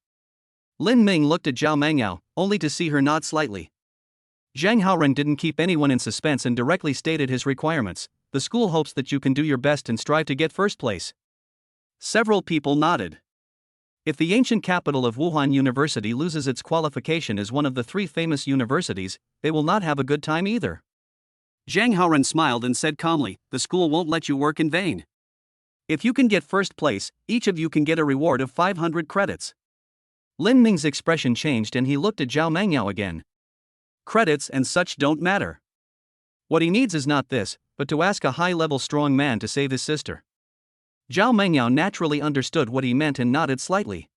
Lin Ming looked at Zhao Mangyao, only to see her nod slightly. Zhang Haoren didn't keep anyone in suspense and directly stated his requirements. "The school hopes that you can do your best and strive to get first place." Several people nodded. If the ancient capital of Wuhan University loses its qualification as one of the 3 famous universities, they will not have a good time either. Zhang Haoren smiled and said calmly, "The school won't let you work in vain. If you can get first place, each of you can get a reward of 500 credits. Lin Ming's expression changed and he looked at Zhao Mangyao again. Credits and such don't matter. What he needs is not this, but to ask a high-level strong man to save his sister. Zhao Mangyao naturally understood what he meant and nodded slightly.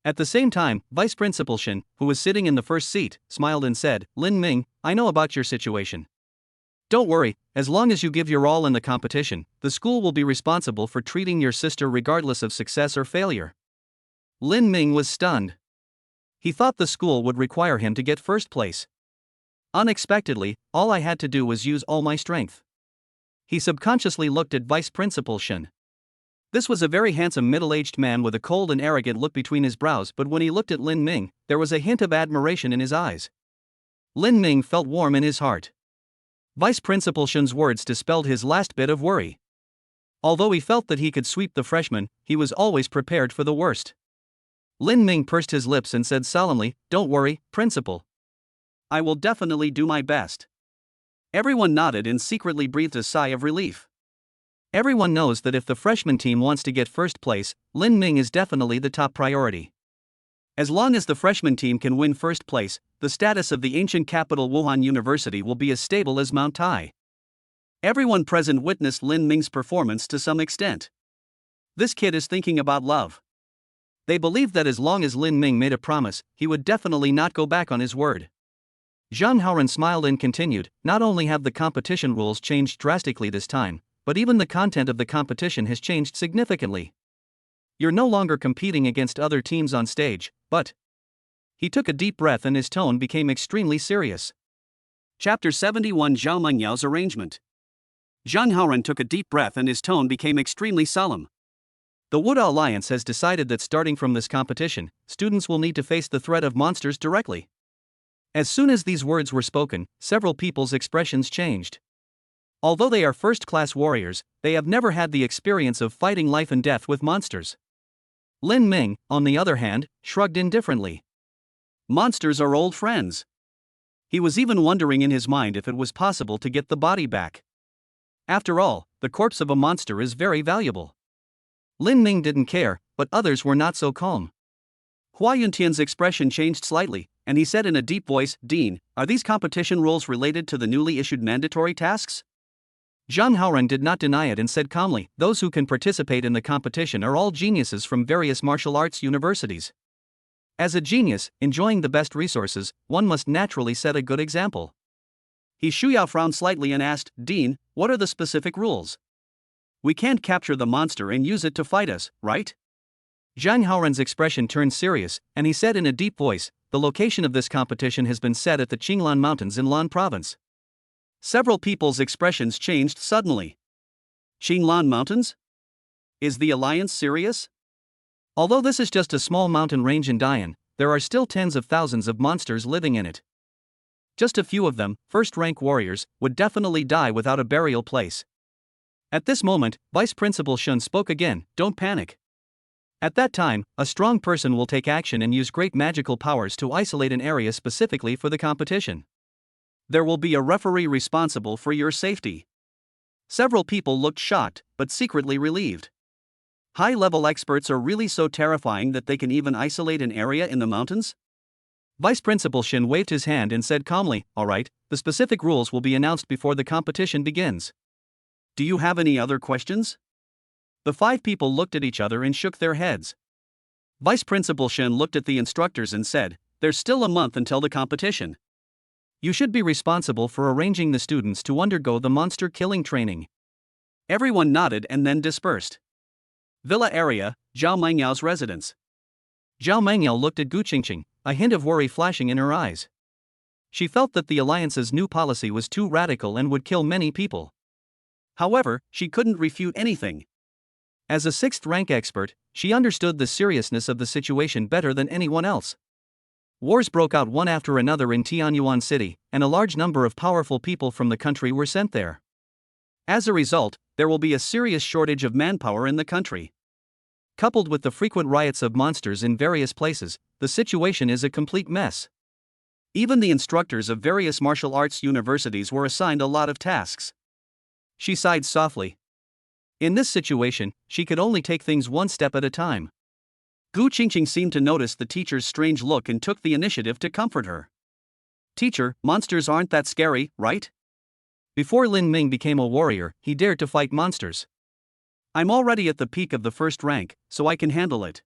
At the same time, Vice Principal Shen, who was sitting in the first seat, smiled and said, "Lin Ming, I know about your situation. Don't worry, as long as you give your all in the competition, the school will be responsible for treating your sister regardless of success or failure." Lin Ming was stunned. He thought the school would require him to get first place. Unexpectedly, all I had to do was use all my strength. He subconsciously looked at Vice Principal Shen. This was a very handsome middle-aged man with a cold and arrogant look between his brows, but when he looked at Lin Ming, there was a hint of admiration in his eyes. Lin Ming felt warm in his heart. Vice Principal Shen's words dispelled his last bit of worry. Although he felt that he could sweep the freshman, he was always prepared for the worst. Lin Ming pursed his lips and said solemnly, "Don't worry, Principal. I will definitely do my best." Everyone nodded and secretly breathed a sigh of relief. Everyone knows that if the freshman team wants to get first place, Lin Ming is definitely the top priority. As long as the freshman team can win first place, the status of the ancient capital Wuhan University will be as stable as Mount Tai. Everyone present witnessed Lin Ming's performance to some extent. This kid is thinking about love. They believed that as long as Lin Ming made a promise, he would definitely not go back on his word. Zhang Haoren smiled and continued, "Not only have the competition rules changed drastically this time, but even the content of the competition has changed significantly. You're no longer competing against other teams on stage, but..." He took a deep breath and his tone became extremely serious. Chapter 71 Zhao Mengyao's Arrangement. Zhang Haoren took a deep breath and his tone became extremely solemn. The Wuda Alliance has decided that starting from this competition, students will need to face the threat of monsters directly. As soon as these words were spoken, several people's expressions changed. Although they are first-class warriors, they have never had the experience of fighting life and death with monsters. Lin Ming, on the other hand, shrugged indifferently. Monsters are old friends. He was even wondering in his mind if it was possible to get the body back. After all, the corpse of a monster is very valuable. Lin Ming didn't care, but others were not so calm. Hua Yuntian's expression changed slightly, and he said in a deep voice, "Dean, are these competition rules related to the newly issued mandatory tasks?" Zhang Haoren did not deny it and said calmly, "Those who can participate in the competition are all geniuses from various martial arts universities. As a genius, enjoying the best resources, one must naturally set a good example." He Shuyao frowned slightly and asked, "Dean, what are the specific rules? We can't capture the monster and use it to fight us, right?" Zhang Haoren's expression turned serious, and he said in a deep voice, "The location of this competition has been set at the Qinglan Mountains in Lan Province." Several people's expressions changed suddenly. Qinglan Mountains? Is the alliance serious? Although this is just a small mountain range in Dian, there are still tens of thousands of monsters living in it. Just a few of them, first-rank warriors, would definitely die without a burial place. At this moment, Vice Principal Shen spoke again, "Don't panic. At that time, a strong person will take action and use great magical powers to isolate an area specifically for the competition. There will be a referee responsible for your safety." Several people looked shocked, but secretly relieved. High-level experts are really so terrifying that they can even isolate an area in the mountains? Vice Principal Shin waved his hand and said calmly, "All right, the specific rules will be announced before the competition begins. Do you have any other questions?" The 5 people looked at each other and shook their heads. Vice Principal Shin looked at the instructors and said, "There's still a month until the competition. You should be responsible for arranging the students to undergo the monster killing training." Everyone nodded and then dispersed. Villa area, Zhao Mengyao's residence. Zhao Mengyao looked at Gu Qingqing, a hint of worry flashing in her eyes. She felt that the alliance's new policy was too radical and would kill many people. However, she couldn't refute anything. As a 6th rank expert, she understood the seriousness of the situation better than anyone else. Wars broke out one after another in Tianyuan City, and a large number of powerful people from the country were sent there. As a result, there will be a serious shortage of manpower in the country. Coupled with the frequent riots of monsters in various places, the situation is a complete mess. Even the instructors of various martial arts universities were assigned a lot of tasks. She sighed softly. In this situation, she could only take things one step at a time. Gu Qingqing seemed to notice the teacher's strange look and took the initiative to comfort her. "Teacher, monsters aren't that scary, right?" Before Lin Ming became a warrior, he dared to fight monsters. "I'm already at the peak of the 1st rank, so I can handle it."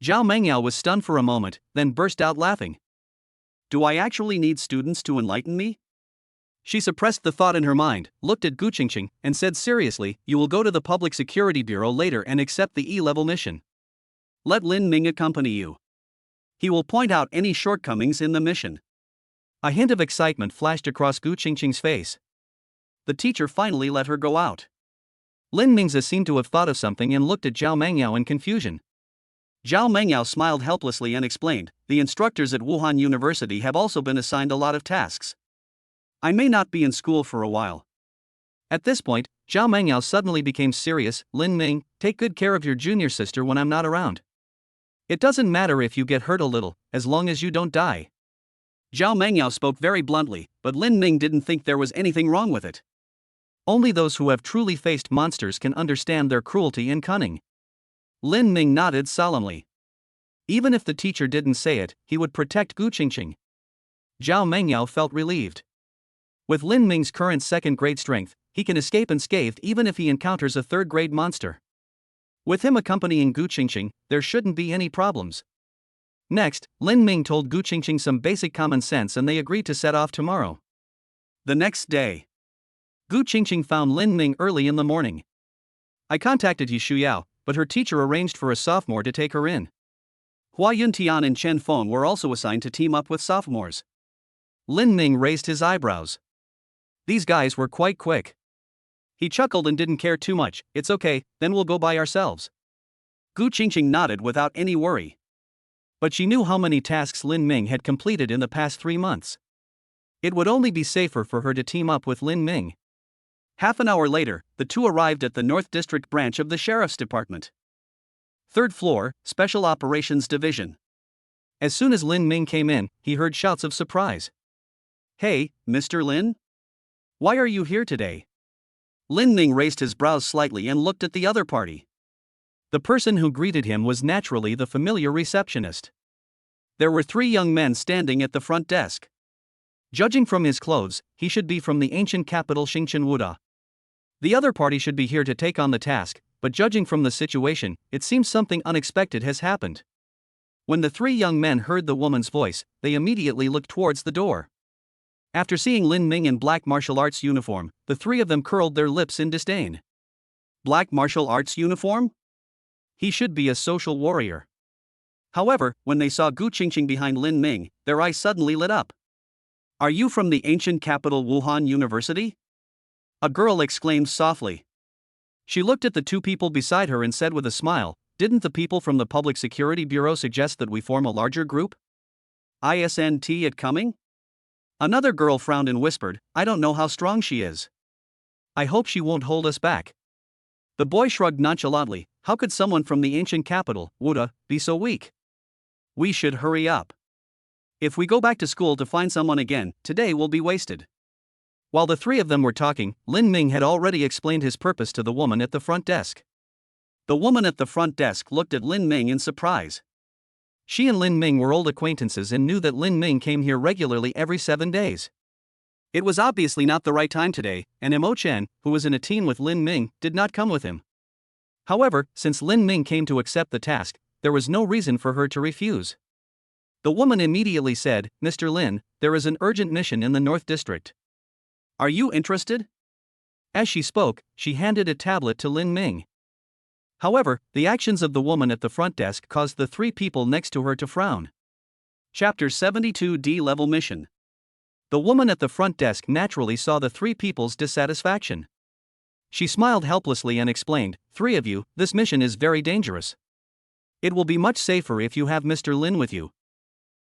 Zhao Mengyao was stunned for a moment, then burst out laughing. "Do I actually need students to enlighten me?" She suppressed the thought in her mind, looked at Gu Qingqing, and said seriously, "You will go to the Public Security Bureau later and accept the E-level mission. Let Lin Ming accompany you. He will point out any shortcomings in the mission." A hint of excitement flashed across Gu Qingqing's face. The teacher finally let her go out. Lin Mingza seemed to have thought of something and looked at Zhao Mengyao in confusion. Zhao Mengyao smiled helplessly and explained, "The instructors at Wuhan University have also been assigned a lot of tasks. I may not be in school for a while." At this point, Zhao Mengyao suddenly became serious. "Lin Ming, take good care of your junior sister when I'm not around. It doesn't matter if you get hurt a little, as long as you don't die." Zhao Mengyao spoke very bluntly, but Lin Ming didn't think there was anything wrong with it. Only those who have truly faced monsters can understand their cruelty and cunning. Lin Ming nodded solemnly. Even if the teacher didn't say it, he would protect Gu Qingqing. Zhao Mengyao felt relieved. With Lin Ming's current 2nd grade strength, he can escape unscathed even if he encounters a 3rd grade monster. With him accompanying Gu Qingqing, there shouldn't be any problems. Next, Lin Ming told Gu Qingqing some basic common sense and they agreed to set off tomorrow. The next day, Gu Qingqing found Lin Ming early in the morning. "I contacted Yi Shuyao, but her teacher arranged for a sophomore to take her in. Hua Yuntian and Chen Feng were also assigned to team up with sophomores." Lin Ming raised his eyebrows. These guys were quite quick. He chuckled and didn't care too much. "It's okay, then we'll go by ourselves." Gu Qingqing nodded without any worry. But she knew how many tasks Lin Ming had completed in the past 3 months. It would only be safer for her to team up with Lin Ming. Half an hour later, the two arrived at the North District branch of the Sheriff's Department. 3rd floor, Special Operations Division. As soon as Lin Ming came in, he heard shouts of surprise. "Hey, Mr. Lin? Why are you here today?" Lin Ming raised his brows slightly and looked at the other party. The person who greeted him was naturally the familiar receptionist. There were 3 young men standing at the front desk. Judging from his clothes, he should be from the ancient capital Xingqian. The other party should be here to take on the task, but judging from the situation, it seems something unexpected has happened. When the 3 young men heard the woman's voice, they immediately looked towards the door. After seeing Lin Ming in black martial arts uniform, the 3 of them curled their lips in disdain. Black martial arts uniform? He should be a social warrior. However, when they saw Gu Qingqing behind Lin Ming, their eyes suddenly lit up. "Are you from the ancient capital Wuhan University?" a girl exclaimed softly. She looked at the 2 people beside her and said with a smile, "Didn't the people from the Public Security Bureau suggest that we form a larger group? Isn't it coming?" Another girl frowned and whispered, "I don't know how strong she is. I hope she won't hold us back." The boy shrugged nonchalantly. How could someone from the ancient capital, Wuda, be so weak? We should hurry up. If we go back to school to find someone again, today will be wasted. While the 3 of them were talking, Lin Ming had already explained his purpose to the woman at the front desk. The woman at the front desk looked at Lin Ming in surprise. She and Lin Ming were old acquaintances and knew that Lin Ming came here regularly every 7 days. It was obviously not the right time today, and Mo Chen, who was in a team with Lin Ming, did not come with him. However, since Lin Ming came to accept the task, there was no reason for her to refuse. The woman immediately said, "Mr. Lin, there is an urgent mission in the North District. Are you interested?" As she spoke, she handed a tablet to Lin Ming. However, the actions of the woman at the front desk caused the 3 people next to her to frown. Chapter 72 D-Level Mission. The woman at the front desk naturally saw the 3 people's dissatisfaction. She smiled helplessly and explained, "3 of you, this mission is very dangerous. It will be much safer if you have Mr. Lin with you."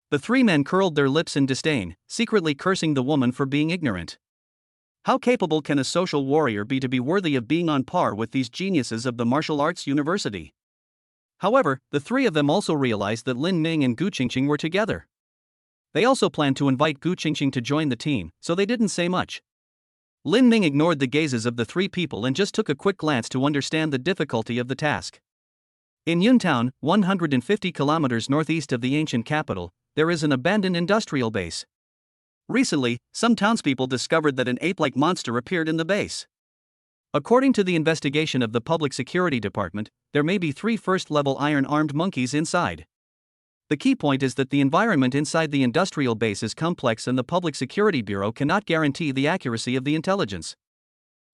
The 3 men curled their lips in disdain, secretly cursing the woman for being ignorant. How capable can a social warrior be to be worthy of being on par with these geniuses of the martial arts university? However, the 3 of them also realized that Lin Ming and Gu Qingqing were together. They also planned to invite Gu Qingqing to join the team, so they didn't say much. Lin Ming ignored the gazes of the 3 people and just took a quick glance to understand the difficulty of the task. In Yuntown, 150 kilometers northeast of the ancient capital, there is an abandoned industrial base. Recently, some townspeople discovered that an ape-like monster appeared in the base. According to the investigation of the Public Security Department, there may be 3 first-level iron-armed monkeys inside. The key point is that the environment inside the industrial base is complex and the Public Security Bureau cannot guarantee the accuracy of the intelligence.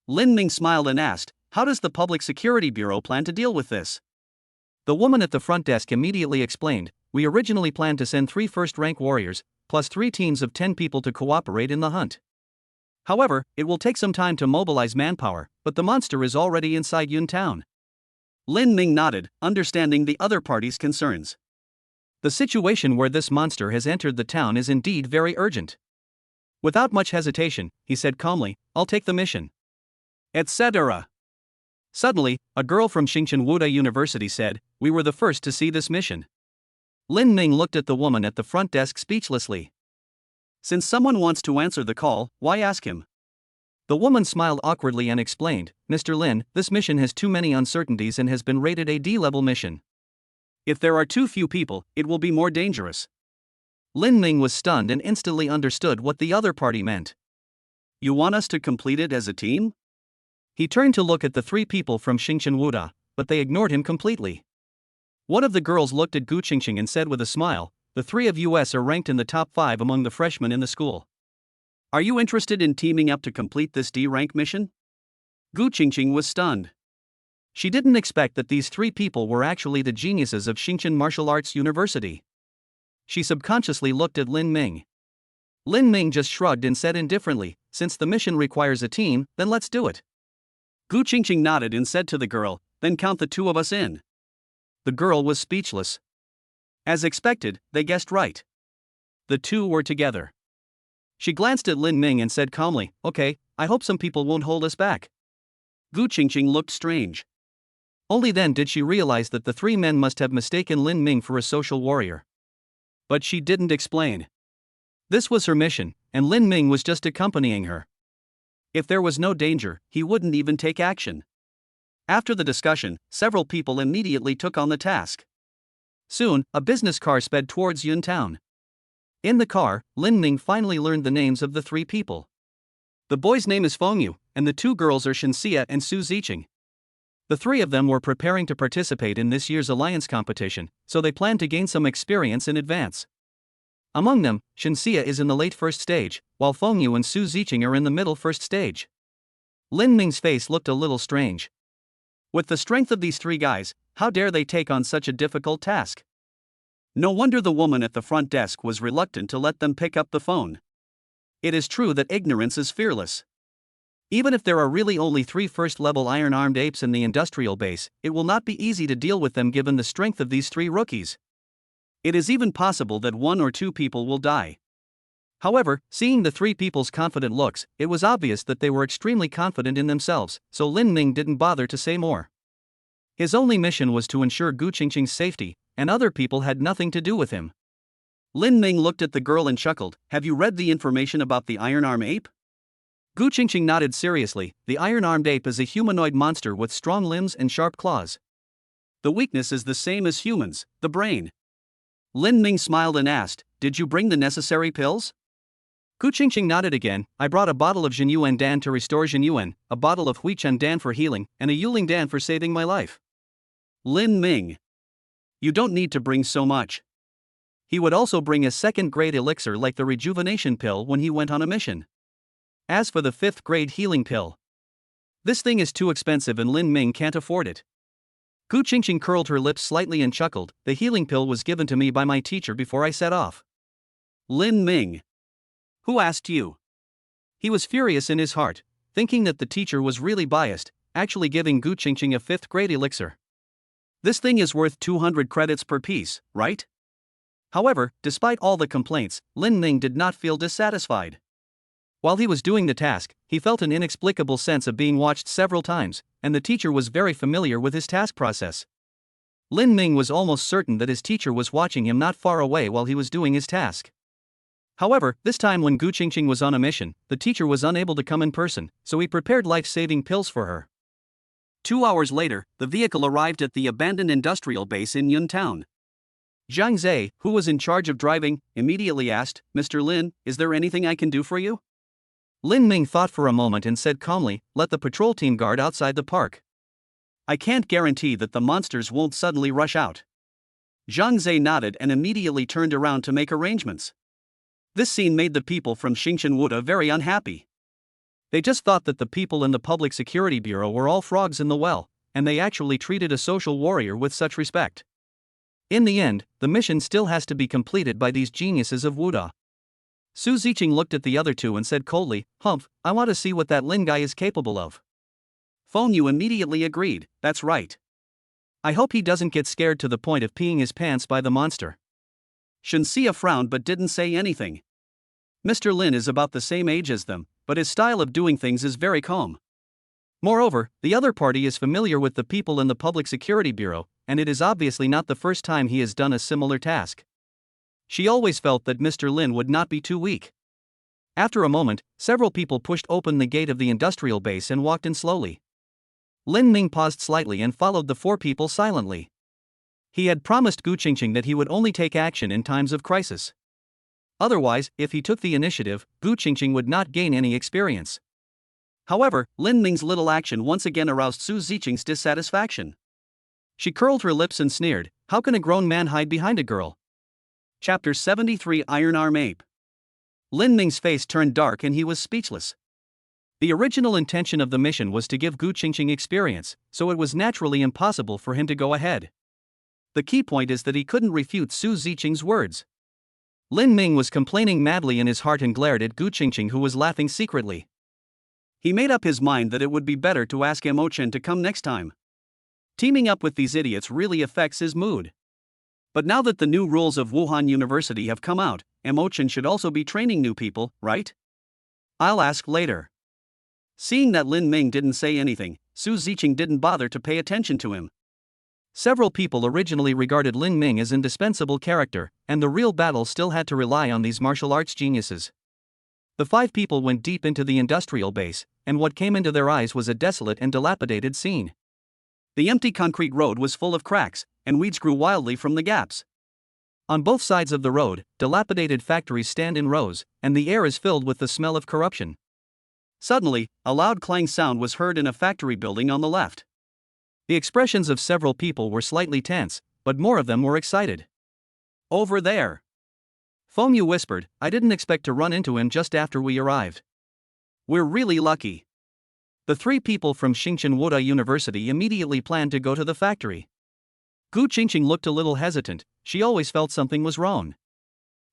Lin Ming smiled and asked, "How does the Public Security Bureau plan to deal with this?" The woman at the front desk immediately explained, "We originally planned to send 3 first-rank warriors, plus 3 teams of 10 people to cooperate in the hunt. However, it will take some time to mobilize manpower, but the monster is already inside Yuntown." Lin Ming nodded, understanding the other party's concerns. The situation where this monster has entered the town is indeed very urgent. Without much hesitation, he said calmly, "I'll take the mission." Etc. Suddenly, a girl from Wuda University said, "We were the first to see this mission." Lin Ming looked at the woman at the front desk speechlessly. "Since someone wants to answer the call, why ask him?" The woman smiled awkwardly and explained, "Mr. Lin, this mission has too many uncertainties and has been rated a D-level mission. If there are too few people, it will be more dangerous." Lin Ming was stunned and instantly understood what the other party meant. "You want us to complete it as a team?" He turned to look at the 3 people from Wuda, but they ignored him completely. One of the girls looked at Gu Qingqing and said with a smile, "The 3 of us are ranked in the top 5 among the freshmen in the school. Are you interested in teaming up to complete this D-rank mission?" Gu Qingqing was stunned. She didn't expect that these 3 people were actually the geniuses of Xingqian Martial Arts University. She subconsciously looked at Lin Ming. Lin Ming just shrugged and said indifferently, "Since the mission requires a team, then let's do it." Gu Qingqing nodded and said to the girl, "Then count the 2 of us in." The girl was speechless. As expected, they guessed right. The 2 were together. She glanced at Lin Ming and said calmly, "Okay, I hope some people won't hold us back." Gu Qingqing looked strange. Only then did she realize that the 3 men must have mistaken Lin Ming for a social warrior. But she didn't explain. This was her mission, and Lin Ming was just accompanying her. If there was no danger, he wouldn't even take action. After the discussion, several people immediately took on the task. Soon, a business car sped towards Yuntown. In the car, Lin Ming finally learned the names of the 3 people. The boy's name is Fengyu, and the 2 girls are Shenxia and Su Ziqing. The 3 of them were preparing to participate in this year's alliance competition, so they planned to gain some experience in advance. Among them, Shenxia is in the late first stage, while Fengyu and Su Ziqing are in the middle first stage. Lin Ming's face looked a little strange. With the strength of these 3 guys, how dare they take on such a difficult task? No wonder the woman at the front desk was reluctant to let them pick up the phone. It is true that ignorance is fearless. Even if there are really only 3 first-level iron-armed apes in the industrial base, it will not be easy to deal with them given the strength of these 3 rookies. It is even possible that 1 or 2 people will die. However, seeing the 3 people's confident looks, it was obvious that they were extremely confident in themselves, so Lin Ming didn't bother to say more. His only mission was to ensure Gu Qingqing's safety, and other people had nothing to do with him. Lin Ming looked at the girl and chuckled, "Have you read the information about the iron-armed ape?" Gu Qingqing nodded seriously. "The iron-armed ape is a humanoid monster with strong limbs and sharp claws. The weakness is the same as humans, the brain. Lin Ming smiled and asked, "Did you bring the necessary pills?" Gu Qingqing nodded again. "I brought a bottle of Jinyuan Dan to restore Jinyuan, a bottle of Huichen Dan for healing, and a Yuling Dan for saving my life." Lin Ming. You don't need to bring so much. He would also bring a second-grade elixir like the rejuvenation pill when he went on a mission. As for the fifth-grade healing pill, this thing is too expensive and Lin Ming can't afford it. Gu Qingqing curled her lips slightly and chuckled. "The healing pill was given to me by my teacher before I set off." Lin Ming. Who asked you? He was furious in his heart, thinking that the teacher was really biased, actually giving Gu Qingqing a fifth-grade elixir. This thing is worth 200 credits per piece, right? However, despite all the complaints, Lin Ming did not feel dissatisfied. While he was doing the task, he felt an inexplicable sense of being watched several times, and the teacher was very familiar with his task process. Lin Ming was almost certain that his teacher was watching him not far away while he was doing his task. However, this time when Gu Qingqing was on a mission, the teacher was unable to come in person, so he prepared life-saving pills for her. 2 hours later, the vehicle arrived at the abandoned industrial base in Yun Town. Zhang Zhe, who was in charge of driving, immediately asked, "Mr. Lin, is there anything I can do for you?" Lin Ming thought for a moment and said calmly, "Let the patrol team guard outside the park. I can't guarantee that the monsters won't suddenly rush out." Zhang Zhe nodded and immediately turned around to make arrangements. This scene made the people from Xingchen Wuda very unhappy. They just thought that the people in the Public Security Bureau were all frogs in the well, and they actually treated a social warrior with such respect. In the end, the mission still has to be completed by these geniuses of Wuda. Su Ziqing looked at the other two and said coldly, "Humph, I want to see what that Lin guy is capable of." Feng Yu immediately agreed, "That's right. I hope he doesn't get scared to the point of peeing his pants by the monster." Shenxia frowned but didn't say anything. Mr. Lin is about the same age as them, but his style of doing things is very calm. Moreover, the other party is familiar with the people in the Public Security Bureau, and it is obviously not the first time he has done a similar task. She always felt that Mr. Lin would not be too weak. After a moment, several people pushed open the gate of the industrial base and walked in slowly. Lin Ming paused slightly and followed the 4 people silently. He had promised Gu Qingqing that he would only take action in times of crisis. Otherwise, if he took the initiative, Gu Qingqing would not gain any experience. However, Lin Ming's little action once again aroused Su Ziqing's dissatisfaction. She curled her lips and sneered, "How can a grown man hide behind a girl?" Chapter 73 Iron Arm Ape. Lin Ming's face turned dark and he was speechless. The original intention of the mission was to give Gu Qingqing experience, so it was naturally impossible for him to go ahead. The key point is that he couldn't refute Su Ziqing's words. Lin Ming was complaining madly in his heart and glared at Gu Qingqing, who was laughing secretly. He made up his mind that it would be better to ask Emochen to come next time. Teaming up with these idiots really affects his mood. But now that the new rules of Wuhan University have come out, Emochen should also be training new people, right? I'll ask later. Seeing that Lin Ming didn't say anything, Su Ziqing didn't bother to pay attention to him. Several people originally regarded Lin Ming as an indispensable character, and the real battle still had to rely on these martial arts geniuses. The 5 people went deep into the industrial base, and what came into their eyes was a desolate and dilapidated scene. The empty concrete road was full of cracks, and weeds grew wildly from the gaps. On both sides of the road, dilapidated factories stand in rows, and the air is filled with the smell of corruption. Suddenly, a loud clang sound was heard in a factory building on the left. The expressions of several people were slightly tense, but more of them were excited. "Over there!" Feng Yu whispered, "I didn't expect to run into him just after we arrived. We're really lucky." The 3 people from Xingchen Wuda University immediately planned to go to the factory. Gu Qingqing looked a little hesitant. She always felt something was wrong.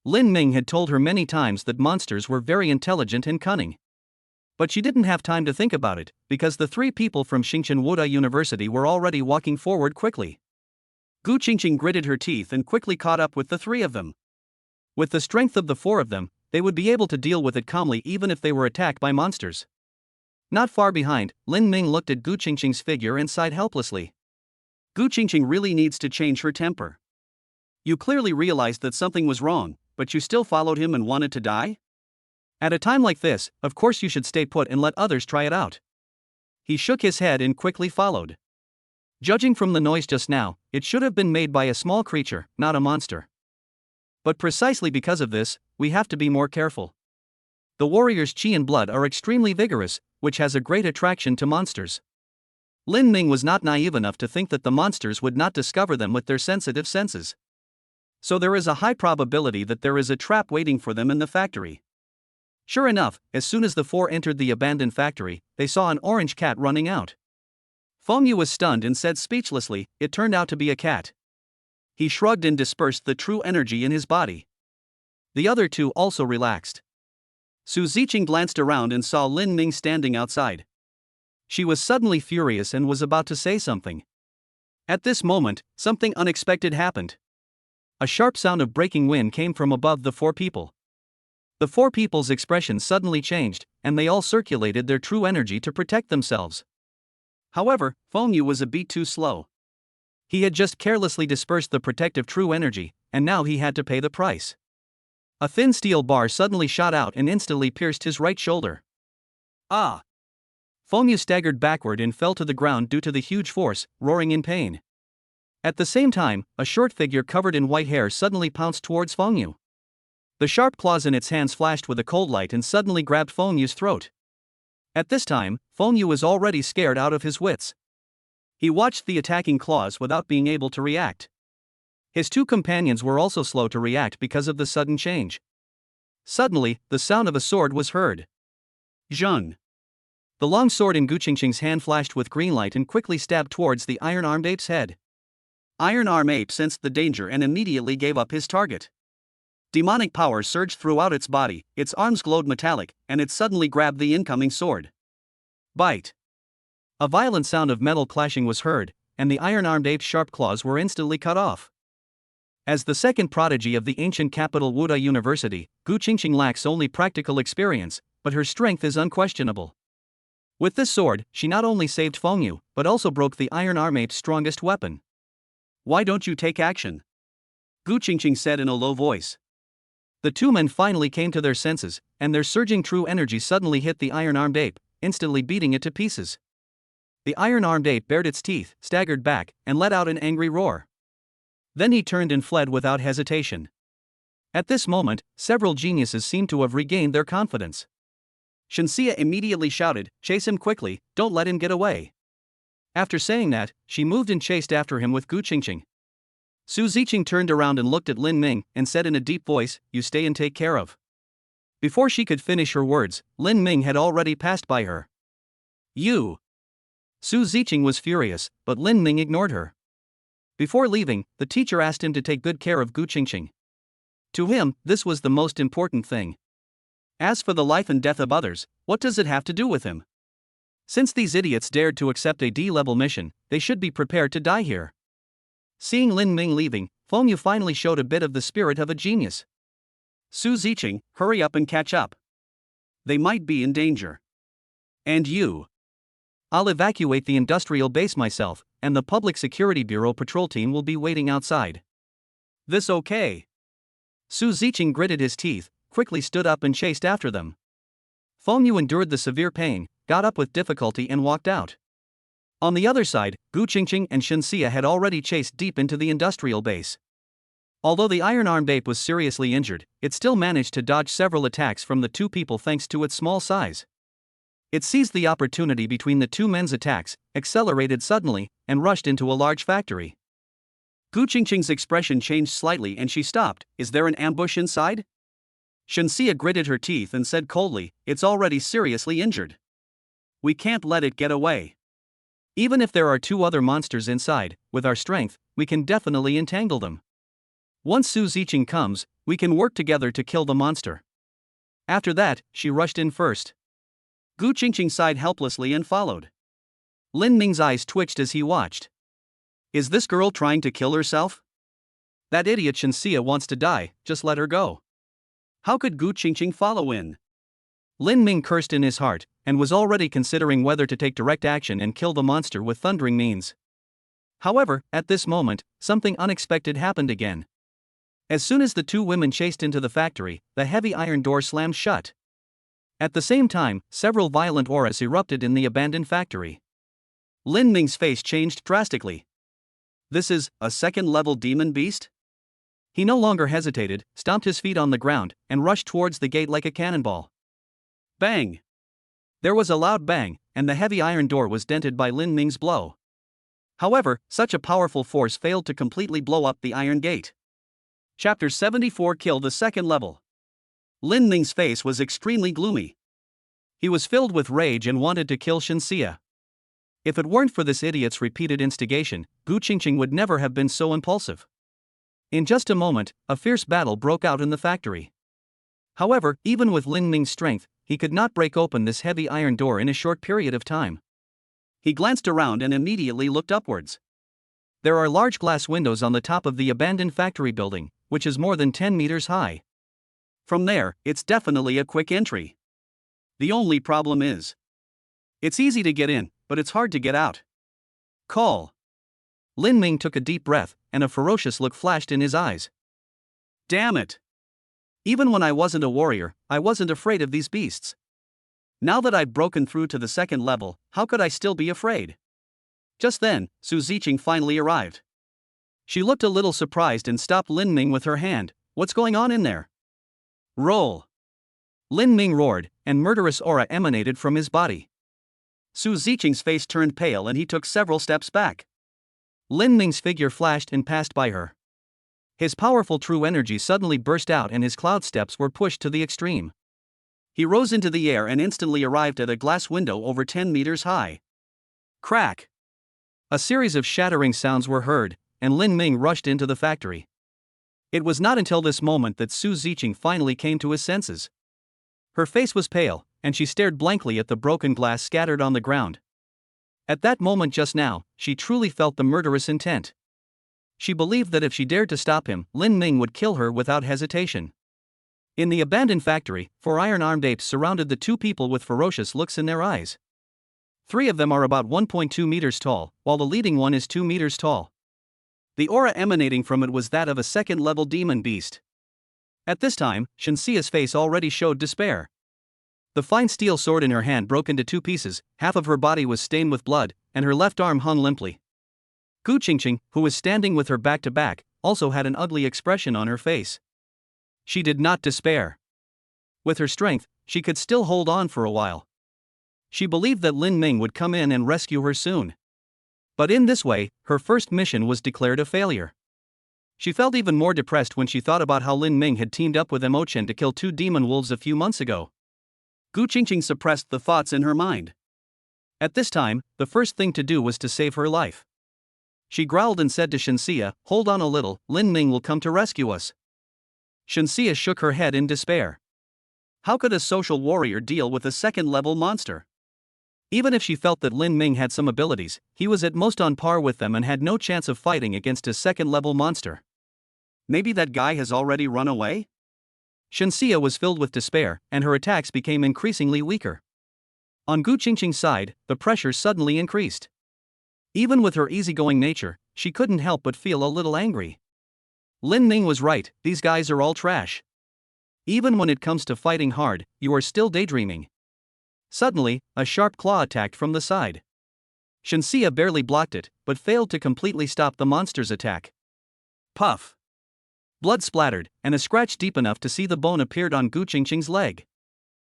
Lin Ming had told her many times that monsters were very intelligent and cunning. But she didn't have time to think about it, because the 3 people from Xingchen Wuda University were already walking forward quickly. Gu Qingqing gritted her teeth and quickly caught up with the 3 of them. With the strength of the 4 of them, they would be able to deal with it calmly even if they were attacked by monsters. Not far behind, Lin Ming looked at Gu Qingqing's figure and sighed helplessly. Gu Qingqing really needs to change her temper. You clearly realized that something was wrong, but you still followed him and wanted to die? At a time like this, of course you should stay put and let others try it out. He shook his head and quickly followed. Judging from the noise just now, it should have been made by a small creature, not a monster. But precisely because of this, we have to be more careful. The warrior's chi and blood are extremely vigorous, which has a great attraction to monsters. Lin Ming was not naive enough to think that the monsters would not discover them with their sensitive senses. So there is a high probability that there is a trap waiting for them in the factory. Sure enough, as soon as the four entered the abandoned factory, they saw an orange cat running out. Feng Yu was stunned and said speechlessly, "It turned out to be a cat." He shrugged and dispersed the true energy in his body. The other two also relaxed. Su Ziqing glanced around and saw Lin Ming standing outside. She was suddenly furious and was about to say something. At this moment, something unexpected happened. A sharp sound of breaking wind came from above the four people. The four people's expressions suddenly changed, and they all circulated their true energy to protect themselves. However, Feng Yu was a bit too slow. He had just carelessly dispersed the protective true energy, and now he had to pay the price. A thin steel bar suddenly shot out and instantly pierced his right shoulder. Ah! Feng Yu staggered backward and fell to the ground due to the huge force, roaring in pain. At the same time, a short figure covered in white hair suddenly pounced towards Feng Yu. The sharp claws in its hands flashed with a cold light and suddenly grabbed Feng Yu's throat. At this time, Feng Yu was already scared out of his wits. He watched the attacking claws without being able to react. His two companions were also slow to react because of the sudden change. Suddenly, the sound of a sword was heard. Zheng. The long sword in Gu Qingqing's hand flashed with green light and quickly stabbed towards the iron-armed ape's head. Iron Arm Ape sensed the danger and immediately gave up his target. Demonic power surged throughout its body, its arms glowed metallic, and it suddenly grabbed the incoming sword. Bite! A violent sound of metal clashing was heard, and the iron-armed ape's sharp claws were instantly cut off. As the second prodigy of the ancient capital Wuda University, Gu Qingqing lacks only practical experience, but her strength is unquestionable. With this sword, she not only saved Feng Yu, but also broke the Iron Arm Ape's strongest weapon. "Why don't you take action?" Gu Qingqing said in a low voice. The two men finally came to their senses, and their surging true energy suddenly hit the iron-armed ape, instantly beating it to pieces. The iron-armed ape bared its teeth, staggered back, and let out an angry roar. Then he turned and fled without hesitation. At this moment, several geniuses seemed to have regained their confidence. Shenxia immediately shouted, "Chase him quickly, don't let him get away." After saying that, she moved and chased after him with Gu Qingqing. Su Ziqing turned around and looked at Lin Ming and said in a deep voice, "You stay and take care of." Before she could finish her words, Lin Ming had already passed by her. "You!" Su Ziqing was furious, but Lin Ming ignored her. Before leaving, the teacher asked him to take good care of Gu Qingqing. To him, this was the most important thing. As for the life and death of others, what does it have to do with him? Since these idiots dared to accept a D-level mission, they should be prepared to die here. Seeing Lin Ming leaving, Feng Yu finally showed a bit of the spirit of a genius. "Su Ziqing, hurry up and catch up. They might be in danger. And you?" "I'll evacuate the industrial base myself, and the Public Security Bureau patrol team will be waiting outside." "This okay?" Su Ziqing gritted his teeth, quickly stood up and chased after them. Feng Yu endured the severe pain, got up with difficulty and walked out. On the other side, Gu Qingqing and Shenxia had already chased deep into the industrial base. Although the iron-armed ape was seriously injured, it still managed to dodge several attacks from the two people thanks to its small size. It seized the opportunity between the two men's attacks, accelerated suddenly, and rushed into a large factory. Gu Qingqing's expression changed slightly and she stopped. "Is there an ambush inside?" Shenxia gritted her teeth and said coldly, "It's already seriously injured. We can't let it get away. Even if there are two other monsters inside, with our strength, we can definitely entangle them. Once Su Ziqing comes, we can work together to kill the monster." After that, she rushed in first. Gu Qingqing sighed helplessly and followed. Lin Ming's eyes twitched as he watched. Is this girl trying to kill herself? That idiot Shenxia wants to die, just let her go. How could Gu Qingqing follow in? Lin Ming cursed in his heart, and was already considering whether to take direct action and kill the monster with thundering means. However, at this moment, something unexpected happened again. As soon as the two women chased into the factory, the heavy iron door slammed shut. At the same time, several violent auras erupted in the abandoned factory. Lin Ming's face changed drastically. This is a second-level demon beast? He no longer hesitated, stomped his feet on the ground, and rushed towards the gate like a cannonball. Bang! There was a loud bang, and the heavy iron door was dented by Lin Ming's blow. However, such a powerful force failed to completely blow up the iron gate. Chapter 74 Kill the second level. Lin Ming's face was extremely gloomy. He was filled with rage and wanted to kill Shenxia. If it weren't for this idiot's repeated instigation, Gu Qingqing would never have been so impulsive. In just a moment, a fierce battle broke out in the factory. However, even with Lin Ming's strength, he could not break open this heavy iron door in a short period of time. He glanced around and immediately looked upwards. There are large glass windows on the top of the abandoned factory building, which is more than 10 meters high. From there, it's definitely a quick entry. The only problem is, it's easy to get in, but it's hard to get out. Call. Lin Ming took a deep breath, and a ferocious look flashed in his eyes. Damn it! Even when I wasn't a warrior, I wasn't afraid of these beasts. Now that I've broken through to the second level, how could I still be afraid? Just then, Su Ziqing finally arrived. She looked a little surprised and stopped Lin Ming with her hand. What's going on in there? Roll! Lin Ming roared, and murderous aura emanated from his body. Su Ziqing's face turned pale and he took several steps back. Lin Ming's figure flashed and passed by her. His powerful true energy suddenly burst out and his cloud steps were pushed to the extreme. He rose into the air and instantly arrived at a glass window over 10 meters high. Crack! A series of shattering sounds were heard, and Lin Ming rushed into the factory. It was not until this moment that Su Ziqing finally came to his senses. Her face was pale, and she stared blankly at the broken glass scattered on the ground. At that moment just now, she truly felt the murderous intent. She believed that if she dared to stop him, Lin Ming would kill her without hesitation. In the abandoned factory, 4 iron-armed apes surrounded the two people with ferocious looks in their eyes. 3 of them are about 1.2 meters tall, while the leading one is 2 meters tall. The aura emanating from it was that of a second-level demon beast. At this time, Shenxia's face already showed despair. The fine steel sword in her hand broke into 2 pieces, half of her body was stained with blood, and her left arm hung limply. Gu Qingqing, who was standing with her back to back, also had an ugly expression on her face. She did not despair. With her strength, she could still hold on for a while. She believed that Lin Ming would come in and rescue her soon. But in this way, her first mission was declared a failure. She felt even more depressed when she thought about how Lin Ming had teamed up with Mo Chen to kill 2 demon wolves a few months ago. Gu Qingqing suppressed the thoughts in her mind. At this time, the first thing to do was to save her life. She growled and said to Shenxia, "Hold on a little, Lin Ming will come to rescue us." Shenxia shook her head in despair. How could a social warrior deal with a second-level monster? Even if she felt that Lin Ming had some abilities, he was at most on par with them and had no chance of fighting against a second-level monster. Maybe that guy has already run away? Shenxia was filled with despair, and her attacks became increasingly weaker. On Gu Qingqing's side, the pressure suddenly increased. Even with her easygoing nature, she couldn't help but feel a little angry. Lin Ming was right, these guys are all trash. Even when it comes to fighting hard, you are still daydreaming. Suddenly, a sharp claw attacked from the side. Shenxia barely blocked it, but failed to completely stop the monster's attack. Puff! Blood splattered, and a scratch deep enough to see the bone appeared on Gu Qingqing's leg.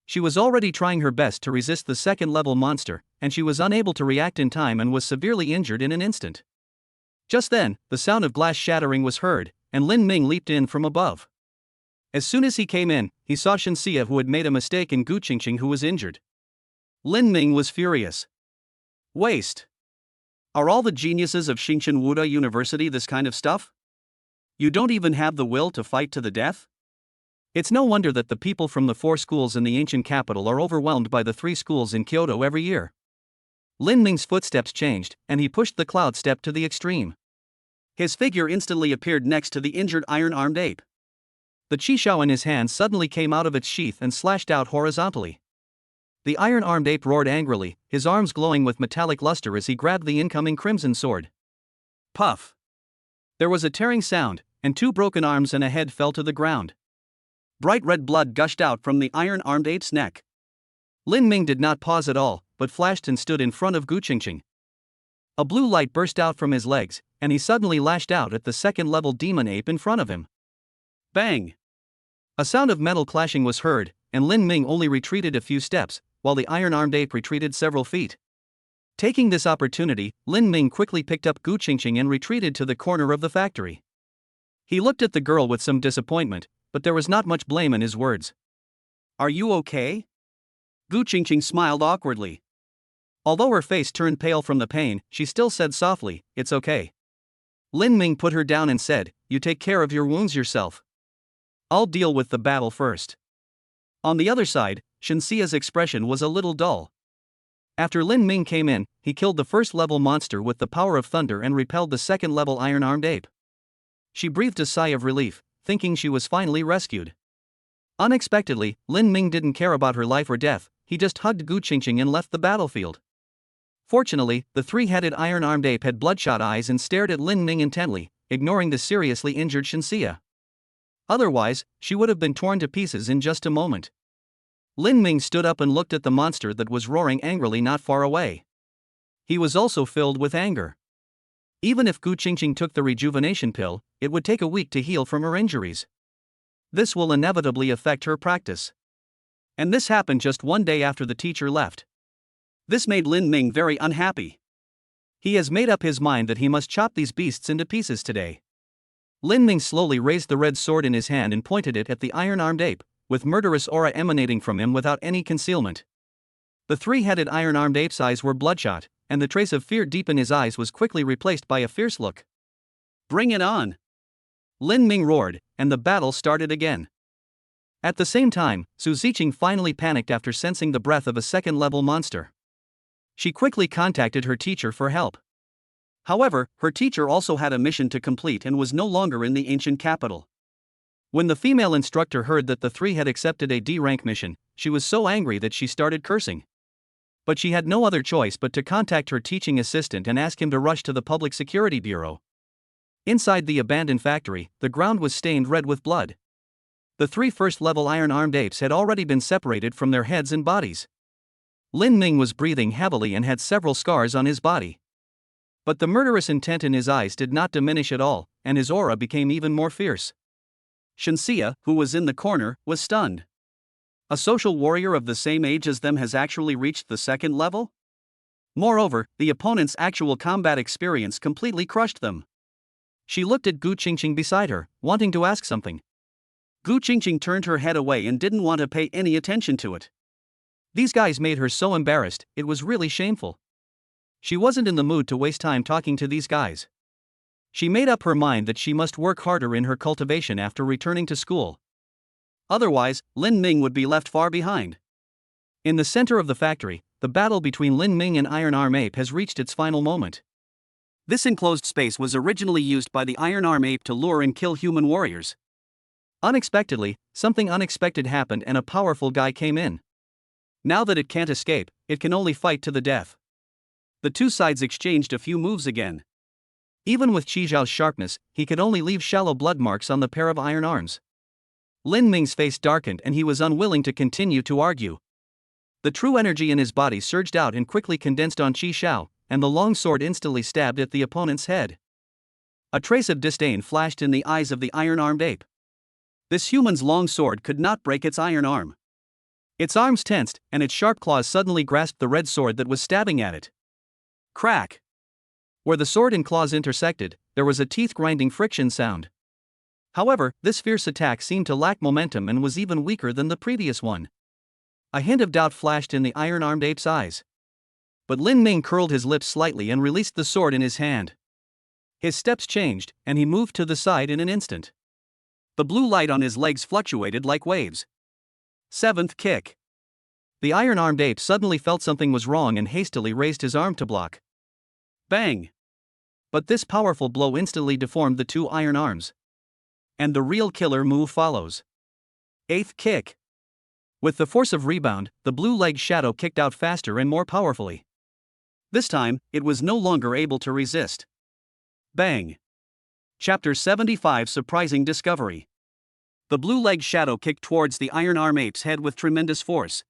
She was already trying her best to resist the second-level monster, and she was unable to react in time and was severely injured in an instant. Just then, the sound of glass shattering was heard, and Lin Ming leaped in from above. As soon as he came in, he saw Shenxia who had made a mistake and Gu Qingqing who was injured. Lin Ming was furious. Waste! Are all the geniuses of Xingchen Wuda University this kind of stuff? You don't even have the will to fight to the death? It's no wonder that the people from the 4 schools in the ancient capital are overwhelmed by the 3 schools in Kyoto every year. Lin Ming's footsteps changed, and he pushed the cloud step to the extreme. His figure instantly appeared next to the injured iron-armed ape. The Qishao in his hand suddenly came out of its sheath and slashed out horizontally. The iron-armed ape roared angrily, his arms glowing with metallic luster as he grabbed the incoming crimson sword. Puff! There was a tearing sound, and 2 broken arms and a head fell to the ground. Bright red blood gushed out from the iron-armed ape's neck. Lin Ming did not pause at all, but flashed and stood in front of Gu Qingqing. A blue light burst out from his legs, and he suddenly lashed out at the second-level demon ape in front of him. Bang! A sound of metal clashing was heard, and Lin Ming only retreated a few steps, while the iron-armed ape retreated several feet. Taking this opportunity, Lin Ming quickly picked up Gu Qingqing and retreated to the corner of the factory. He looked at the girl with some disappointment, but there was not much blame in his words. "Are you okay?" Gu Qingqing smiled awkwardly. Although her face turned pale from the pain, she still said softly, "It's okay." Lin Ming put her down and said, "You take care of your wounds yourself. I'll deal with the battle first." On the other side, Shenxia's expression was a little dull. After Lin Ming came in, he killed the first-level monster with the power of thunder and repelled the second-level iron-armed ape. She breathed a sigh of relief, thinking she was finally rescued. Unexpectedly, Lin Ming didn't care about her life or death, he just hugged Gu Qingqing and left the battlefield. Fortunately, the three-headed iron-armed ape had bloodshot eyes and stared at Lin Ming intently, ignoring the seriously injured Shenxia. Otherwise, she would have been torn to pieces in just a moment. Lin Ming stood up and looked at the monster that was roaring angrily not far away. He was also filled with anger. Even if Gu Qingqing took the rejuvenation pill, it would take a week to heal from her injuries. This will inevitably affect her practice. And this happened just one day after the teacher left. This made Lin Ming very unhappy. He has made up his mind that he must chop these beasts into pieces today. Lin Ming slowly raised the red sword in his hand and pointed it at the iron-armed ape, with murderous aura emanating from him without any concealment. The three-headed iron-armed ape's eyes were bloodshot, and the trace of fear deep in his eyes was quickly replaced by a fierce look. "Bring it on!" Lin Ming roared, and the battle started again. At the same time, Su Ziqing finally panicked after sensing the breath of a second-level monster. She quickly contacted her teacher for help. However, her teacher also had a mission to complete and was no longer in the ancient capital. When the female instructor heard that the three had accepted a D-rank mission, she was so angry that she started cursing. But she had no other choice but to contact her teaching assistant and ask him to rush to the Public Security Bureau. Inside the abandoned factory, the ground was stained red with blood. The three first-level iron-armed apes had already been separated from their heads and bodies. Lin Ming was breathing heavily and had several scars on his body. But the murderous intent in his eyes did not diminish at all, and his aura became even more fierce. Shenxia, who was in the corner, was stunned. A social warrior of the same age as them has actually reached the second level? Moreover, the opponent's actual combat experience completely crushed them. She looked at Gu Qingqing beside her, wanting to ask something. Gu Qingqing turned her head away and didn't want to pay any attention to it. These guys made her so embarrassed, it was really shameful. She wasn't in the mood to waste time talking to these guys. She made up her mind that she must work harder in her cultivation after returning to school. Otherwise, Lin Ming would be left far behind. In the center of the factory, the battle between Lin Ming and Iron Arm Ape has reached its final moment. This enclosed space was originally used by the Iron Arm Ape to lure and kill human warriors. Unexpectedly, something unexpected happened and a powerful guy came in. Now that it can't escape, it can only fight to the death. The two sides exchanged a few moves again. Even with Qi Zhao's sharpness, he could only leave shallow blood marks on the pair of iron arms. Lin Ming's face darkened and he was unwilling to continue to argue. The true energy in his body surged out and quickly condensed on Qi Zhao, and the long sword instantly stabbed at the opponent's head. A trace of disdain flashed in the eyes of the iron-armed ape. This human's long sword could not break its iron arm. Its arms tensed, and its sharp claws suddenly grasped the red sword that was stabbing at it. Crack! Where the sword and claws intersected, there was a teeth-grinding friction sound. However, this fierce attack seemed to lack momentum and was even weaker than the previous one. A hint of doubt flashed in the iron-armed ape's eyes. But Lin Ming curled his lips slightly and released the sword in his hand. His steps changed, and he moved to the side in an instant. The blue light on his legs fluctuated like waves. Seventh kick. The iron-armed ape suddenly felt something was wrong and hastily raised his arm to block. Bang! But this powerful blow instantly deformed the two iron arms. And the real killer move follows. Eighth kick. With the force of rebound, the blue-legged shadow kicked out faster and more powerfully. This time, it was no longer able to resist. Bang! Chapter 75 Surprising Discovery. The blue-legged shadow kicked towards the iron arm ape's head with tremendous force.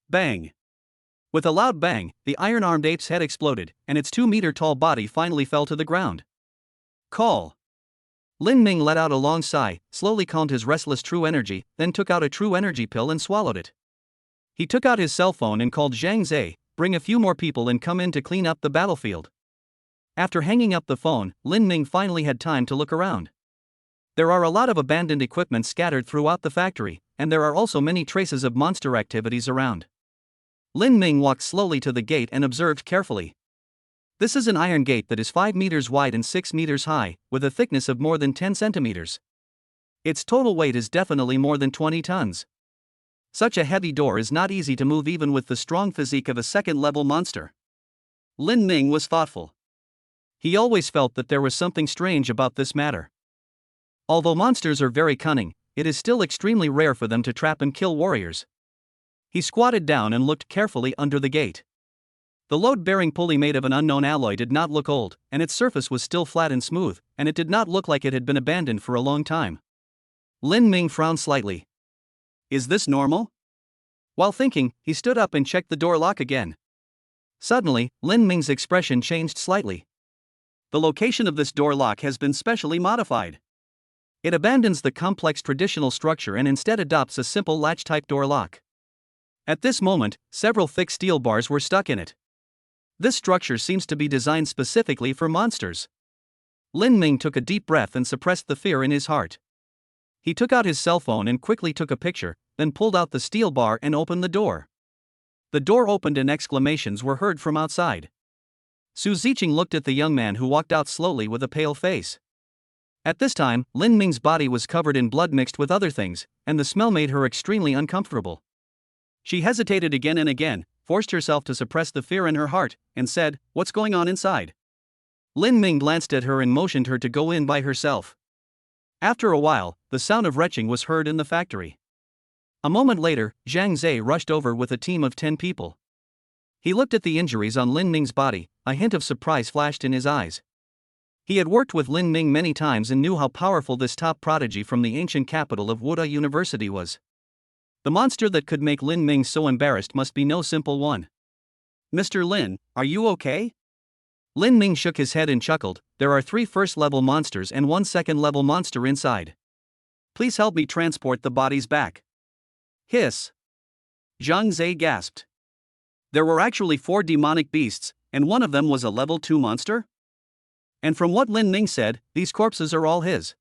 Bang! With a loud bang, the iron-armed ape's head exploded, and its 2-meter-tall body finally fell to the ground. Call. Lin Ming let out a long sigh, slowly calmed his restless true energy, then took out a true energy pill and swallowed it. He took out his cell phone and called Zhang Zhe, bring a few more people and come in to clean up the battlefield. After hanging up the phone, Lin Ming finally had time to look around. There are a lot of abandoned equipment scattered throughout the factory, and there are also many traces of monster activities around. Lin Ming walked slowly to the gate and observed carefully. This is an iron gate that is 5 meters wide and 6 meters high, with a thickness of more than 10 centimeters. Its total weight is definitely more than 20 tons. Such a heavy door is not easy to move even with the strong physique of a second-level monster. Lin Ming was thoughtful. He always felt that there was something strange about this matter. Although monsters are very cunning, it is still extremely rare for them to trap and kill warriors. He squatted down and looked carefully under the gate. The load-bearing pulley made of an unknown alloy did not look old, and its surface was still flat and smooth, and it did not look like it had been abandoned for a long time. Lin Ming frowned slightly. Is this normal? While thinking, he stood up and checked the door lock again. Suddenly, Lin Ming's expression changed slightly. The location of this door lock has been specially modified. It abandons the complex traditional structure and instead adopts a simple latch-type door lock. At this moment, several thick steel bars were stuck in it. This structure seems to be designed specifically for monsters. Lin Ming took a deep breath and suppressed the fear in his heart. He took out his cell phone and quickly took a picture, then pulled out the steel bar and opened the door. The door opened and exclamations were heard from outside. Su Ziqing looked at the young man who walked out slowly with a pale face. At this time, Lin Ming's body was covered in blood mixed with other things, and the smell made her extremely uncomfortable. She hesitated again and again, forced herself to suppress the fear in her heart, and said, "What's going on inside?" Lin Ming glanced at her and motioned her to go in by herself. After a while, the sound of retching was heard in the factory. A moment later, Zhang Zhe rushed over with a team of 10 people. He looked at the injuries on Lin Ming's body, a hint of surprise flashed in his eyes. He had worked with Lin Ming many times and knew how powerful this top prodigy from the ancient capital of Wu University was. The monster that could make Lin Ming so embarrassed must be no simple one. "Mr. Lin, are you okay?" Lin Ming shook his head and chuckled. "There are 3 first-level monsters and 1 second-level monster inside. Please help me transport the bodies back." Hiss. Zhang Zhe gasped. There were actually 4 demonic beasts, and one of them was a level 2 monster? And from what Lin Ming said, these corpses are all his.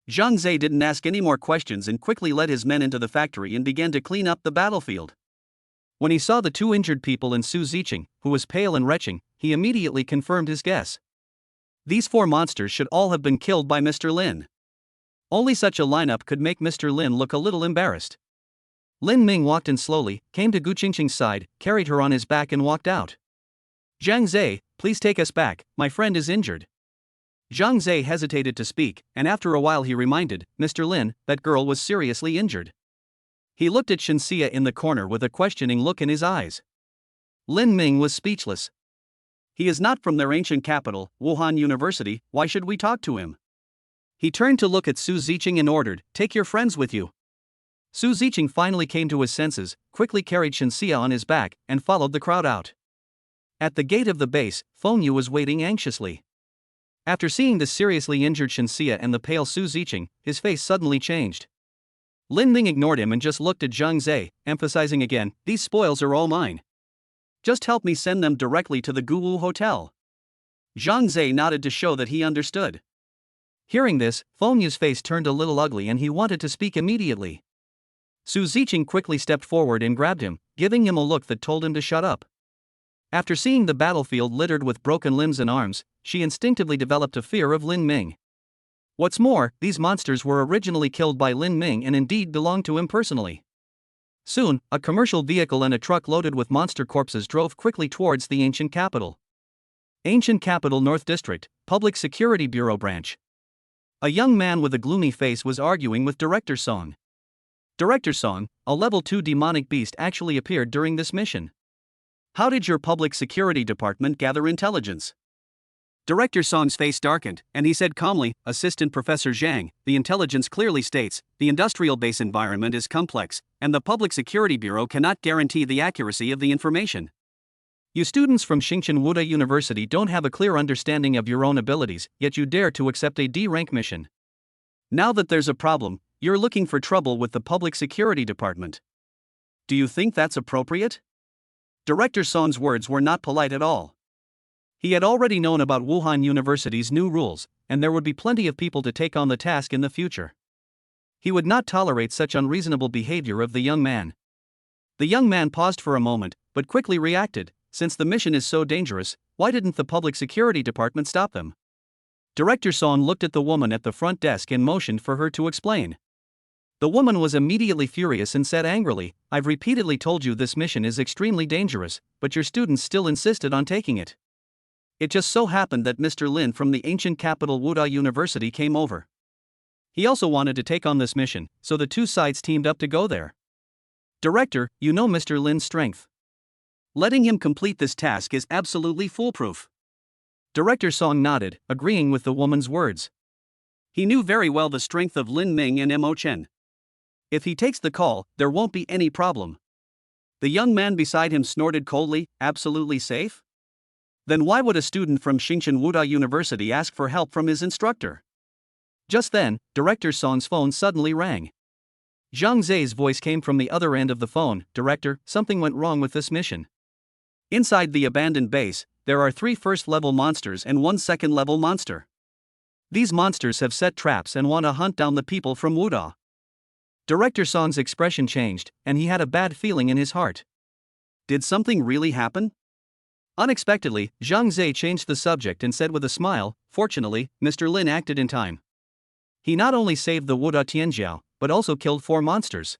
Zhang Zhe didn't ask any more questions and quickly led his men into the factory and began to clean up the battlefield. When he saw the 2 injured people and Su Ziqing, who was pale and retching, he immediately confirmed his guess. These 4 monsters should all have been killed by Mr. Lin. Only such a lineup could make Mr. Lin look a little embarrassed. Lin Ming walked in slowly, came to Gu Qingqing's side, carried her on his back and walked out. "Zhang Zhe, please take us back, my friend is injured." Zhang Zhe hesitated to speak, and after a while he reminded, "Mr. Lin, that girl was seriously injured." He looked at Shenxia in the corner with a questioning look in his eyes. Lin Ming was speechless. He is not from their ancient capital, Wu University, why should we talk to him? He turned to look at Su Ziqing and ordered, "Take your friends with you." Su Ziqing finally came to his senses, quickly carried Shenxia on his back, and followed the crowd out. At the gate of the base, Fengyu was waiting anxiously. After seeing the seriously injured Shenxia and the pale Su Ziqing, his face suddenly changed. Lin Ming ignored him and just looked at Zhang Zhe, emphasizing again, "These spoils are all mine. Just help me send them directly to the Guwu Hotel." Zhang Zhe nodded to show that he understood. Hearing this, Fengyu's face turned a little ugly and he wanted to speak immediately. Su Ziqing quickly stepped forward and grabbed him, giving him a look that told him to shut up. After seeing the battlefield littered with broken limbs and arms, she instinctively developed a fear of Lin Ming. What's more, these monsters were originally killed by Lin Ming and indeed belonged to him personally. Soon, a commercial vehicle and a truck loaded with monster corpses drove quickly towards the ancient capital. Ancient Capital North District, Public Security Bureau Branch. A young man with a gloomy face was arguing with Director Song. Director Song, a level 2 demonic beast, actually appeared during this mission. How did your public security department gather intelligence? Director Song's face darkened, and he said calmly, Assistant Professor Zhang, the intelligence clearly states, the industrial base environment is complex, and the Public Security Bureau cannot guarantee the accuracy of the information. You students from Xingchen Wuda University don't have a clear understanding of your own abilities, yet you dare to accept a D-rank mission. Now that there's a problem, you're looking for trouble with the Public Security Department. Do you think that's appropriate? Director Song's words were not polite at all. He had already known about Wuhan University's new rules, and there would be plenty of people to take on the task in the future. He would not tolerate such unreasonable behavior of the young man. The young man paused for a moment, but quickly reacted, since the mission is so dangerous, why didn't the Public Security Department stop them? Director Song looked at the woman at the front desk and motioned for her to explain. The woman was immediately furious and said angrily, I've repeatedly told you this mission is extremely dangerous, but your students still insisted on taking it. It just so happened that Mr. Lin from the ancient capital Wuda University came over. He also wanted to take on this mission, so the two sides teamed up to go there. Director, you know Mr. Lin's strength. Letting him complete this task is absolutely foolproof. Director Song nodded, agreeing with the woman's words. He knew very well the strength of Lin Ming and Mo Chen. If he takes the call, there won't be any problem. The young man beside him snorted coldly, absolutely safe? Then why would a student from Xingchen Wuda University ask for help from his instructor? Just then, Director Song's phone suddenly rang. Zhang Zhe's voice came from the other end of the phone, Director, something went wrong with this mission. Inside the abandoned base, there are 3 first-level monsters and 1 second-level monster. These monsters have set traps and want to hunt down the people from Wuda. Director Song's expression changed, and he had a bad feeling in his heart. Did something really happen? Unexpectedly, Zhang Zhe changed the subject and said with a smile, fortunately, Mr. Lin acted in time. He not only saved the Wuda Tianjiao, but also killed 4 monsters.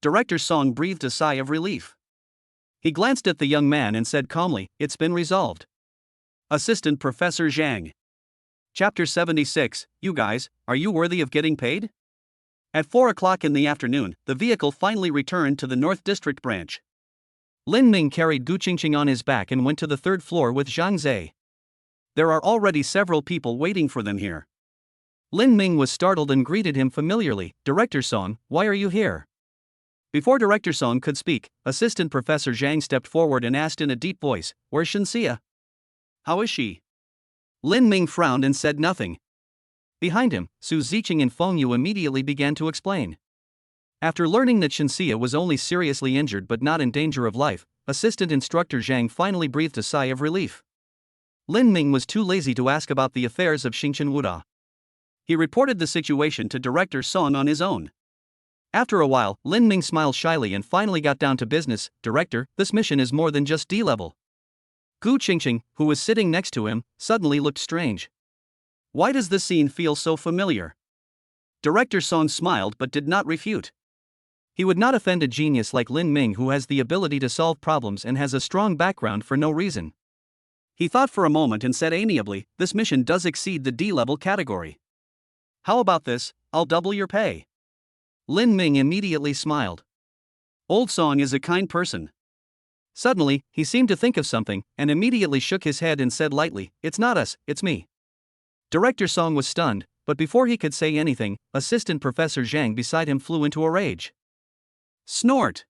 Director Song breathed a sigh of relief. He glanced at the young man and said calmly, it's been resolved. Assistant Professor Zhang. Chapter 76, You guys, are you worthy of getting paid? At 4 o'clock in the afternoon, the vehicle finally returned to the North District branch. Lin Ming carried Gu Qingqing on his back and went to the 3rd floor with Zhang Zhe. There are already several people waiting for them here. Lin Ming was startled and greeted him familiarly, Director Song, why are you here? Before Director Song could speak, Assistant Professor Zhang stepped forward and asked in a deep voice, Where's Shenxia? How is she? Lin Ming frowned and said nothing. Behind him, Su Ziqing and Feng Yu immediately began to explain. After learning that Shenxia was only seriously injured but not in danger of life, Assistant Instructor Zhang finally breathed a sigh of relief. Lin Ming was too lazy to ask about the affairs of Xingchen Wuda. He reported the situation to Director Song on his own. After a while, Lin Ming smiled shyly and finally got down to business. Director, this mission is more than just D-level. Gu Qingqing, who was sitting next to him, suddenly looked strange. Why does this scene feel so familiar? Director Song smiled but did not refute. He would not offend a genius like Lin Ming who has the ability to solve problems and has a strong background for no reason. He thought for a moment and said amiably, this mission does exceed the D-level category. How about this, I'll double your pay. Lin Ming immediately smiled. Old Song is a kind person. Suddenly, he seemed to think of something, and immediately shook his head and said lightly, it's not us, it's me. Director Song was stunned, but before he could say anything, Assistant Professor Zhang beside him flew into a rage. Snort!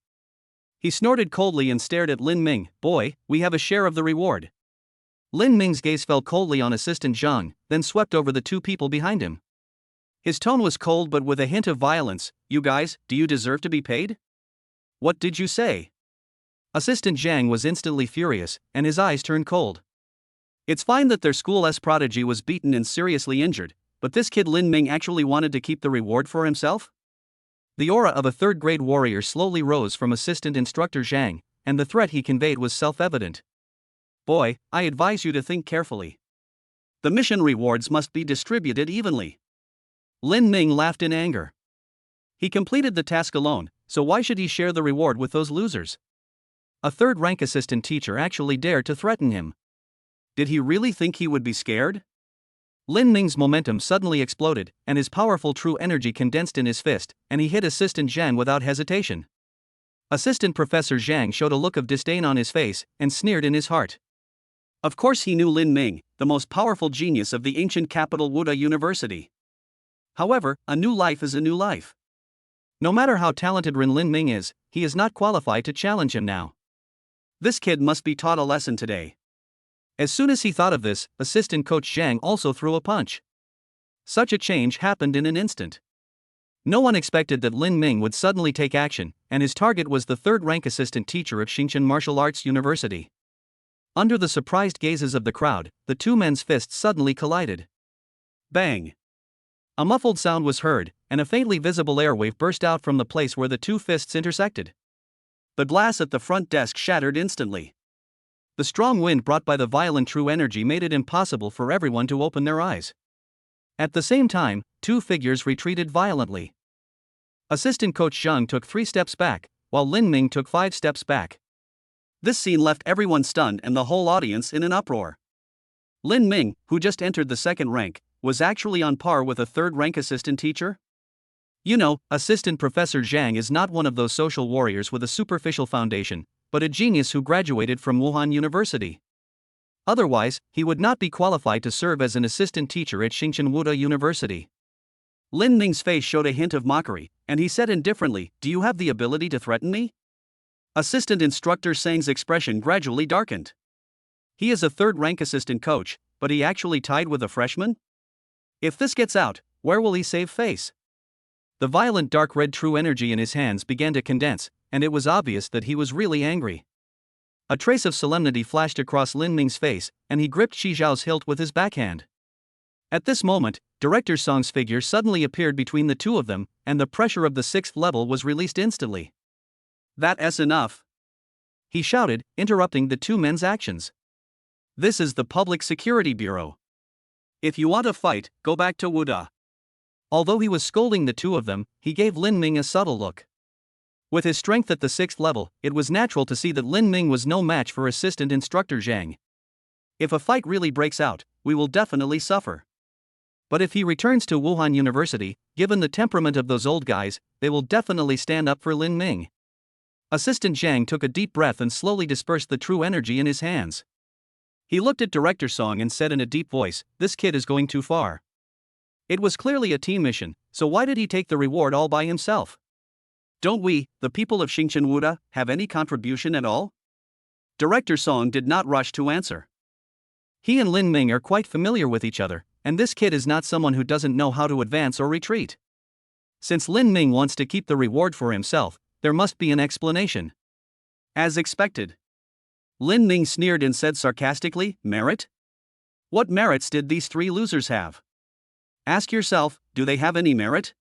He snorted coldly and stared at Lin Ming, boy, we have a share of the reward. Lin Ming's gaze fell coldly on Assistant Zhang, then swept over the 2 people behind him. His tone was cold but with a hint of violence, you guys, do you deserve to be paid? What did you say? Assistant Zhang was instantly furious, and his eyes turned cold. It's fine that their school's prodigy was beaten and seriously injured, but this kid Lin Ming actually wanted to keep the reward for himself? The aura of a 3rd-grade warrior slowly rose from Assistant Instructor Zhang, and the threat he conveyed was self-evident. Boy, I advise you to think carefully. The mission rewards must be distributed evenly. Lin Ming laughed in anger. He completed the task alone, so why should he share the reward with those losers? A 3rd-rank assistant teacher actually dared to threaten him. Did he really think he would be scared? Lin Ming's momentum suddenly exploded, and his powerful true energy condensed in his fist, and he hit Assistant Zhang without hesitation. Assistant Professor Zhang showed a look of disdain on his face, and sneered in his heart. Of course he knew Lin Ming, the most powerful genius of the ancient capital Wu University. However, a new life is a new life. No matter how talented Lin Ming is, he is not qualified to challenge him now. This kid must be taught a lesson today. As soon as he thought of this, assistant coach Zhang also threw a punch. Such a change happened in an instant. No one expected that Lin Ming would suddenly take action, and his target was the third-rank assistant teacher of Xingqian Martial Arts University. Under the surprised gazes of the crowd, the two men's fists suddenly collided. Bang! A muffled sound was heard, and a faintly visible airwave burst out from the place where the two fists intersected. The glass at the front desk shattered instantly. The strong wind brought by the violent true energy made it impossible for everyone to open their eyes. At the same time, two figures retreated violently. Assistant coach Zhang took 3 steps back, while Lin Ming took 5 steps back. This scene left everyone stunned and the whole audience in an uproar. Lin Ming, who just entered the second rank, was actually on par with a third-rank assistant teacher? You know, Assistant Professor Zhang is not one of those social warriors with a superficial foundation, but a genius who graduated from Wuhan University. Otherwise, he would not be qualified to serve as an assistant teacher at Xingqian Wu University. Lin Ming's face showed a hint of mockery, and he said indifferently, "Do you have the ability to threaten me?" Assistant Instructor Sang's expression gradually darkened. He is a third-rank assistant coach, but he actually tied with a freshman? If this gets out, where will he save face? The violent dark red true energy in his hands began to condense, and it was obvious that he was really angry. A trace of solemnity flashed across Lin Ming's face, and he gripped Shi Zhao's hilt with his backhand. At this moment, Director Song's figure suddenly appeared between the two of them, and the pressure of the 6th level was released instantly. "That's enough," he shouted, interrupting the two men's actions. "This is the Public Security Bureau. If you want to fight, go back to Wuda." Although he was scolding the two of them, he gave Lin Ming a subtle look. With his strength at the 6th level, it was natural to see that Lin Ming was no match for Assistant Instructor Zhang. If a fight really breaks out, we will definitely suffer. But if he returns to Wuhan University, given the temperament of those old guys, they will definitely stand up for Lin Ming. Assistant Zhang took a deep breath and slowly dispersed the true energy in his hands. He looked at Director Song and said in a deep voice, "This kid is going too far." It was clearly a team mission, so why did he take the reward all by himself? Don't we, the people of Xingqian Wuda, have any contribution at all? Director Song did not rush to answer. He and Lin Ming are quite familiar with each other, and this kid is not someone who doesn't know how to advance or retreat. Since Lin Ming wants to keep the reward for himself, there must be an explanation. As expected. Lin Ming sneered and said sarcastically, "Merit? What merits did these 3 losers have? Ask yourself, do they have any merit?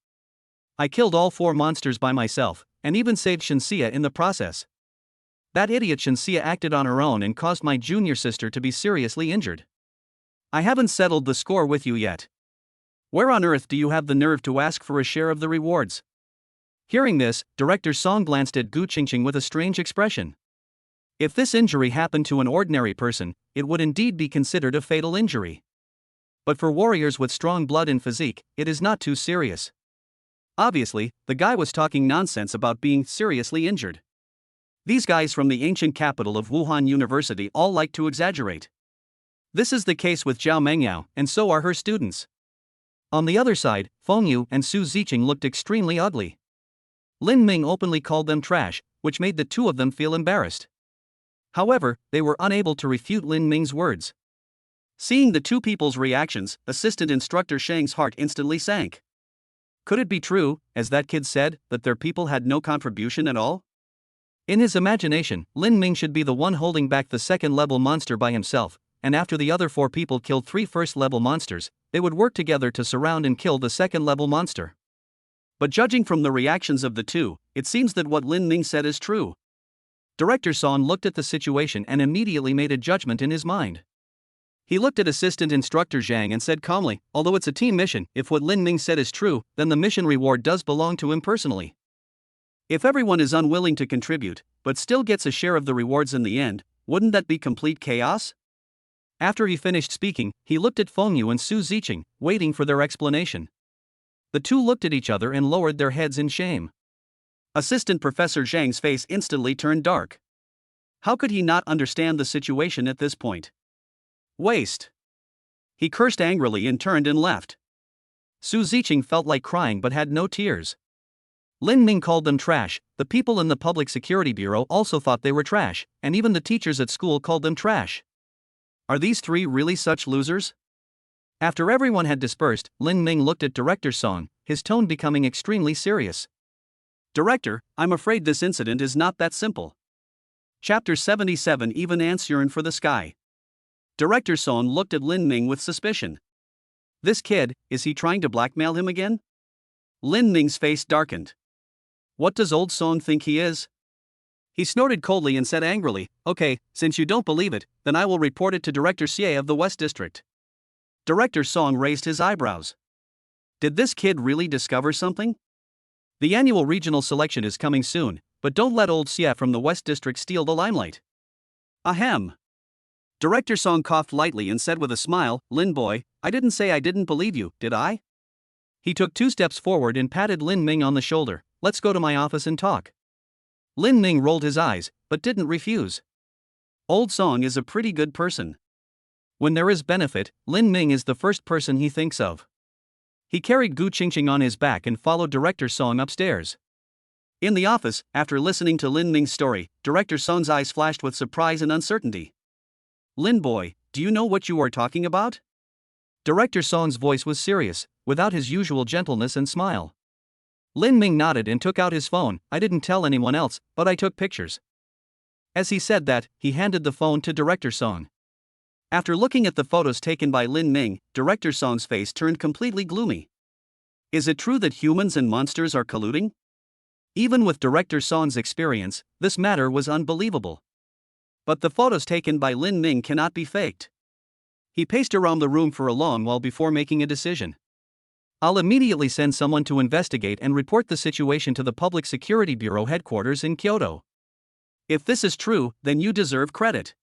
I killed all 4 monsters by myself, and even saved Shenxia in the process. That idiot Shenxia acted on her own and caused my junior sister to be seriously injured. I haven't settled the score with you yet. Where on earth do you have the nerve to ask for a share of the rewards?" Hearing this, Director Song glanced at Gu Qingqing with a strange expression. If this injury happened to an ordinary person, it would indeed be considered a fatal injury. But for warriors with strong blood and physique, it is not too serious. Obviously, the guy was talking nonsense about being seriously injured. These guys from the ancient capital of Wuhan University all like to exaggerate. This is the case with Zhao Mengyao, and so are her students. On the other side, Feng Yu and Su Ziqing looked extremely ugly. Lin Ming openly called them trash, which made the two of them feel embarrassed. However, they were unable to refute Lin Ming's words. Seeing the two people's reactions, Assistant Instructor Shang's heart instantly sank. Could it be true, as that kid said, that their people had no contribution at all? In his imagination, Lin Ming should be the one holding back the second-level monster by himself, and after the other 4 people killed 3 first-level monsters, they would work together to surround and kill the second-level monster. But judging from the reactions of the two, it seems that what Lin Ming said is true. Director Song looked at the situation and immediately made a judgment in his mind. He looked at Assistant Instructor Zhang and said calmly, although it's a team mission, if what Lin Ming said is true, then the mission reward does belong to him personally. If everyone is unwilling to contribute, but still gets a share of the rewards in the end, wouldn't that be complete chaos? After he finished speaking, he looked at Feng Yu and Su Ziqing, waiting for their explanation. The two looked at each other and lowered their heads in shame. Assistant Professor Zhang's face instantly turned dark. How could he not understand the situation at this point? Waste. He cursed angrily and turned and left. Su Ziqing felt like crying but had no tears. Lin Ming called them trash, the people in the Public Security Bureau also thought they were trash, and even the teachers at school called them trash. Are these three really such losers? After everyone had dispersed, Lin Ming looked at Director Song, his tone becoming extremely serious. Director, I'm afraid this incident is not that simple. Chapter 77 Even Ants Yearn for the Sky. Director Song looked at Lin Ming with suspicion. This kid, is he trying to blackmail him again? Lin Ming's face darkened. What does old Song think he is? He snorted coldly and said angrily, okay, since you don't believe it, then I will report it to Director Xie of the West District. Director Song raised his eyebrows. Did this kid really discover something? The annual regional selection is coming soon, but don't let old Xie from the West District steal the limelight. Ahem. Director Song coughed lightly and said with a smile, Lin boy, I didn't say I didn't believe you, did I? He took 2 steps forward and patted Lin Ming on the shoulder. Let's go to my office and talk. Lin Ming rolled his eyes, but didn't refuse. Old Song is a pretty good person. When there is benefit, Lin Ming is the first person he thinks of. He carried Gu Qingqing on his back and followed Director Song upstairs. In the office, after listening to Lin Ming's story, Director Song's eyes flashed with surprise and uncertainty. Lin boy, do you know what you are talking about? Director Song's voice was serious, without his usual gentleness and smile. Lin Ming nodded and took out his phone. I didn't tell anyone else, but I took pictures. As he said that, he handed the phone to Director Song. After looking at the photos taken by Lin Ming, Director Song's face turned completely gloomy. Is it true that humans and monsters are colluding? Even with Director Song's experience, this matter was unbelievable. But the photos taken by Lin Ming cannot be faked. He paced around the room for a long while before making a decision. I'll immediately send someone to investigate and report the situation to the Public Security Bureau headquarters in Kyoto. If this is true, then you deserve credit.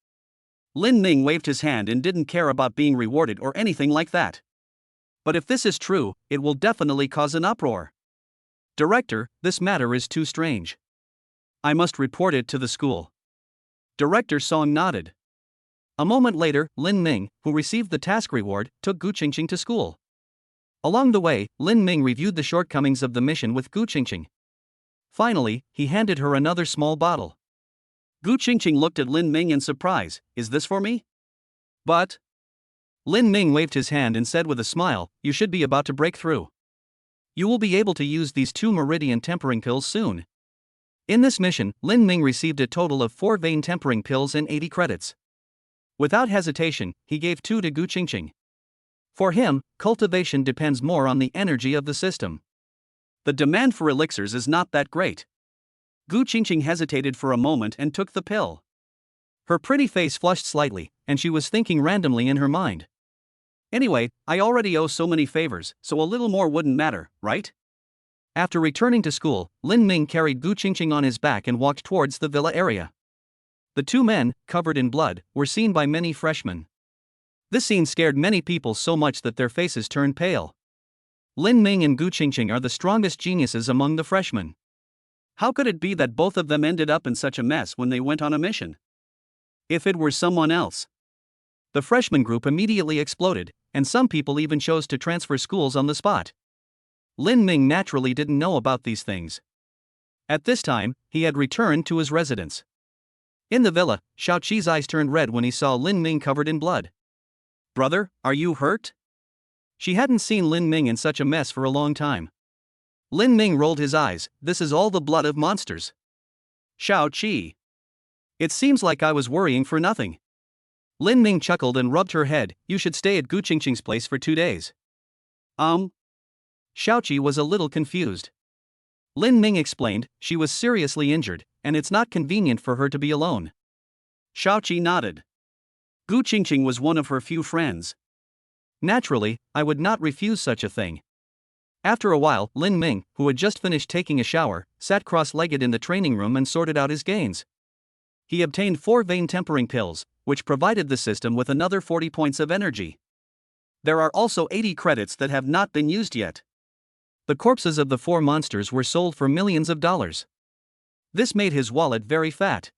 Lin Ming waved his hand and didn't care about being rewarded or anything like that. But if this is true, it will definitely cause an uproar. Director, this matter is too strange. I must report it to the school. Director Song nodded. A moment later, Lin Ming, who received the task reward, took Gu Qingqing to school. Along the way, Lin Ming reviewed the shortcomings of the mission with Gu Qingqing. Finally, he handed her another small bottle. Gu Qingqing looked at Lin Ming in surprise. Is this for me? But... Lin Ming waved his hand and said with a smile, you should be about to break through. You will be able to use these 2 meridian tempering pills soon. In this mission, Lin Ming received a total of 4 vein tempering pills and 80 credits. Without hesitation, he gave 2 to Gu Qingqing. For him, cultivation depends more on the energy of the system. The demand for elixirs is not that great. Gu Qingqing hesitated for a moment and took the pill. Her pretty face flushed slightly, and she was thinking randomly in her mind. Anyway, I already owe so many favors, so a little more wouldn't matter, right? After returning to school, Lin Ming carried Gu Qingqing on his back and walked towards the villa area. The 2 men, covered in blood, were seen by many freshmen. This scene scared many people so much that their faces turned pale. Lin Ming and Gu Qingqing are the strongest geniuses among the freshmen. How could it be that both of them ended up in such a mess when they went on a mission? If it were someone else. The freshman group immediately exploded, and some people even chose to transfer schools on the spot. Lin Ming naturally didn't know about these things. At this time, he had returned to his residence. In the villa, Xiaoqi's eyes turned red when he saw Lin Ming covered in blood. Brother, are you hurt? She hadn't seen Lin Ming in such a mess for a long time. Lin Ming rolled his eyes. This is all the blood of monsters. Xiaoqi. It seems like I was worrying for nothing. Lin Ming chuckled and rubbed her head. You should stay at Gu Qingqing's place for 2 days. Xiaoqi was a little confused. Lin Ming explained, she was seriously injured, and it's not convenient for her to be alone. Xiaoqi nodded. Gu Qingqing was one of her few friends. Naturally, I would not refuse such a thing. After a while, Lin Ming, who had just finished taking a shower, sat cross-legged in the training room and sorted out his gains. He obtained 4 vein tempering pills, which provided the system with another 40 points of energy. There are also 80 credits that have not been used yet. The corpses of the 4 monsters were sold for millions of dollars. This made his wallet very fat.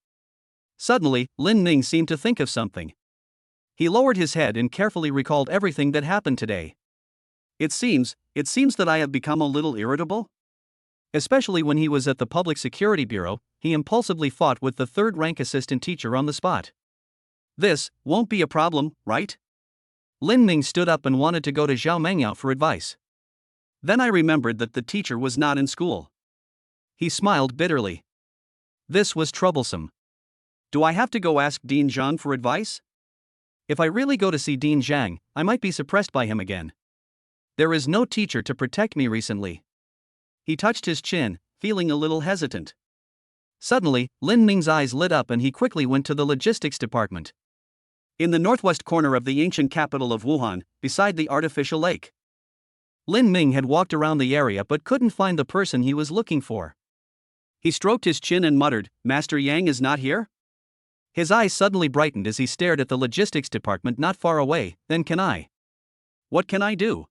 Suddenly, Lin Ming seemed to think of something. He lowered his head and carefully recalled everything that happened today. It seems that I have become a little irritable. Especially when he was at the Public Security Bureau, he impulsively fought with the third-rank assistant teacher on the spot. This won't be a problem, right? Lin Ming stood up and wanted to go to Zhao Mengyao for advice. Then I remembered that the teacher was not in school. He smiled bitterly. This was troublesome. Do I have to go ask Dean Zhang for advice? If I really go to see Dean Zhang, I might be suppressed by him again. There is no teacher to protect me recently. He touched his chin, feeling a little hesitant. Suddenly, Lin Ming's eyes lit up and he quickly went to the logistics department. In the northwest corner of the ancient capital of Wuhan, beside the artificial lake. Lin Ming had walked around the area but couldn't find the person he was looking for. He stroked his chin and muttered, "Master Yang is not here?" His eyes suddenly brightened as he stared at the logistics department not far away. Then what can I do?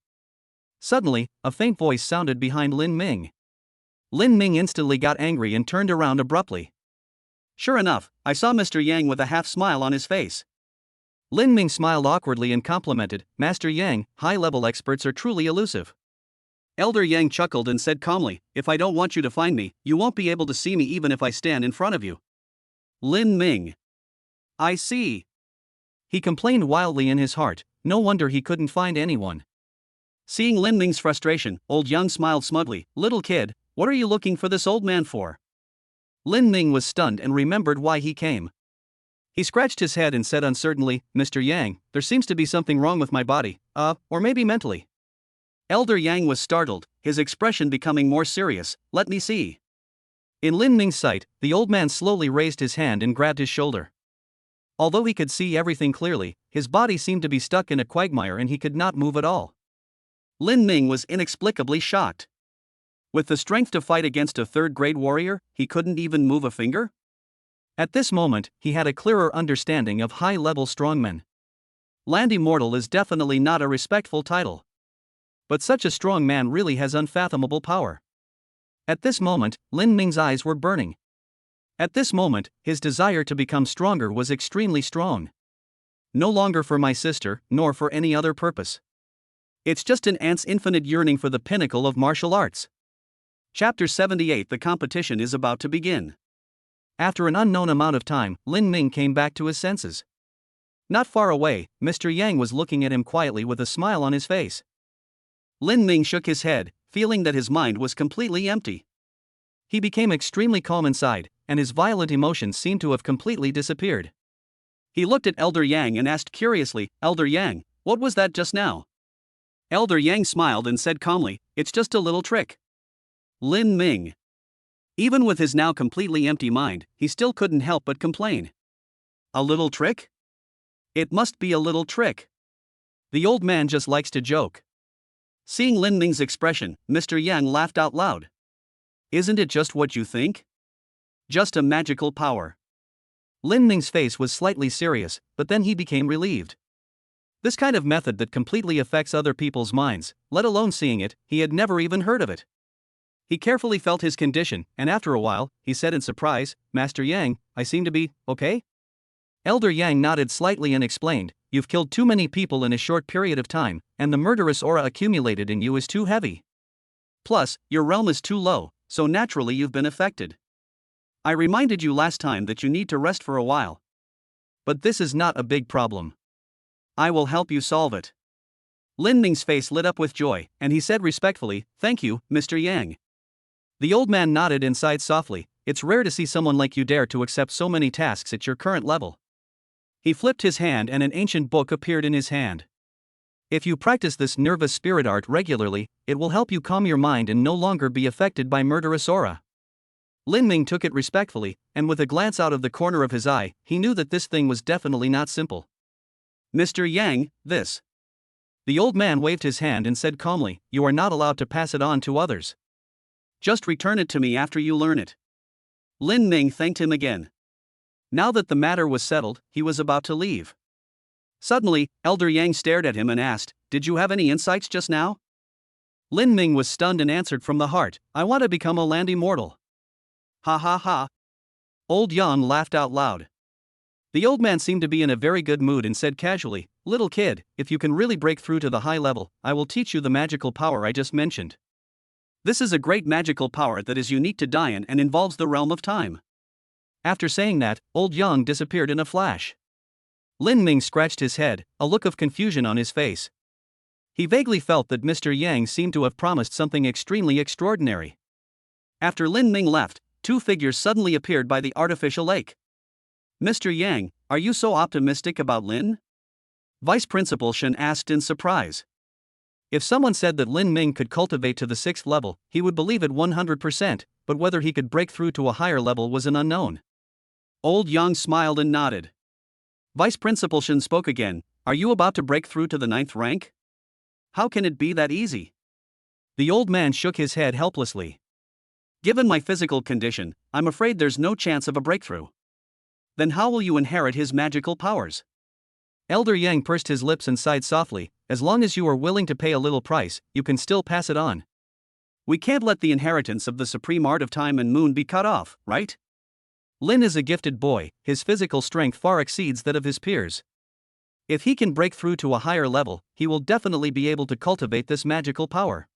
Suddenly, a faint voice sounded behind Lin Ming. Lin Ming instantly got angry and turned around abruptly. Sure enough, I saw Mr. Yang with a half smile on his face. Lin Ming smiled awkwardly and complimented, "Master Yang, high-level experts are truly elusive." Elder Yang chuckled and said calmly, "If I don't want you to find me, you won't be able to see me even if I stand in front of you." Lin Ming. I see. He complained wildly in his heart, no wonder he couldn't find anyone. Seeing Lin Ming's frustration, old Yang smiled smugly, "Little kid, what are you looking for this old man for?" Lin Ming was stunned and remembered why he came. He scratched his head and said uncertainly, "Mr. Yang, there seems to be something wrong with my body, or maybe mentally." Elder Yang was startled, his expression becoming more serious. "Let me see." In Lin Ming's sight, the old man slowly raised his hand and grabbed his shoulder. Although he could see everything clearly, his body seemed to be stuck in a quagmire and he could not move at all. Lin Ming was inexplicably shocked. With the strength to fight against a third-grade warrior, he couldn't even move a finger? At this moment, he had a clearer understanding of high-level strongmen. Land Immortal is definitely not a respectful title. But such a strong man really has unfathomable power. At this moment, Lin Ming's eyes were burning. At this moment, his desire to become stronger was extremely strong. No longer for my sister, nor for any other purpose. It's just an ant's infinite yearning for the pinnacle of martial arts. Chapter 78. The competition is about to begin. After an unknown amount of time, Lin Ming came back to his senses. Not far away, Mr. Yang was looking at him quietly with a smile on his face. Lin Ming shook his head, feeling that his mind was completely empty. He became extremely calm inside, and his violent emotions seemed to have completely disappeared. He looked at Elder Yang and asked curiously, "Elder Yang, what was that just now?" Elder Yang smiled and said calmly, "It's just a little trick." Lin Ming. Even with his now completely empty mind, he still couldn't help but complain. A little trick? It must be a little trick. The old man just likes to joke. Seeing Lin Ming's expression, Mr. Yang laughed out loud. Isn't it just what you think? Just a magical power. Lin Ming's face was slightly serious, but then he became relieved. This kind of method that completely affects other people's minds, let alone seeing it, he had never even heard of it. He carefully felt his condition, and after a while, he said in surprise, "Master Yang, I seem to be okay?" Elder Yang nodded slightly and explained, "You've killed too many people in a short period of time, and the murderous aura accumulated in you is too heavy. Plus, your realm is too low, so naturally you've been affected. I reminded you last time that you need to rest for a while. But this is not a big problem. I will help you solve it." Lin Ming's face lit up with joy, and he said respectfully, "Thank you, Mr. Yang." The old man nodded and sighed softly. "It's rare to see someone like you dare to accept so many tasks at your current level." He flipped his hand and an ancient book appeared in his hand. "If you practice this nervous spirit art regularly, it will help you calm your mind and no longer be affected by murderous aura." Lin Ming took it respectfully, and with a glance out of the corner of his eye, he knew that this thing was definitely not simple. "Mr. Yang, this." The old man waved his hand and said calmly, "You are not allowed to pass it on to others. Just return it to me after you learn it." Lin Ming thanked him again. Now that the matter was settled, he was about to leave. Suddenly, Elder Yang stared at him and asked, "Did you have any insights just now?" Lin Ming was stunned and answered from the heart, "I want to become a land immortal." Ha ha ha. Old Yan laughed out loud. The old man seemed to be in a very good mood and said casually, "Little kid, if you can really break through to the high level, I will teach you the magical power I just mentioned. This is a great magical power that is unique to Dian and involves the realm of time." After saying that, old Yang disappeared in a flash. Lin Ming scratched his head, a look of confusion on his face. He vaguely felt that Mr. Yang seemed to have promised something extremely extraordinary. After Lin Ming left, two figures suddenly appeared by the artificial lake. "Mr. Yang, are you so optimistic about Lin?" Vice Principal Shen asked in surprise. If someone said that Lin Ming could cultivate to the 6th level, he would believe it 100%, but whether he could break through to a higher level was an unknown. Old Yang smiled and nodded. Vice Principal Shen spoke again, "Are you about to break through to the 9th rank? How can it be that easy?" The old man shook his head helplessly. "Given my physical condition, I'm afraid there's no chance of a breakthrough." "Then how will you inherit his magical powers?" Elder Yang pursed his lips and sighed softly, "As long as you are willing to pay a little price, you can still pass it on. We can't let the inheritance of the supreme art of time and moon be cut off, right? Lin is a gifted boy, his physical strength far exceeds that of his peers. If he can break through to a higher level, he will definitely be able to cultivate this magical power."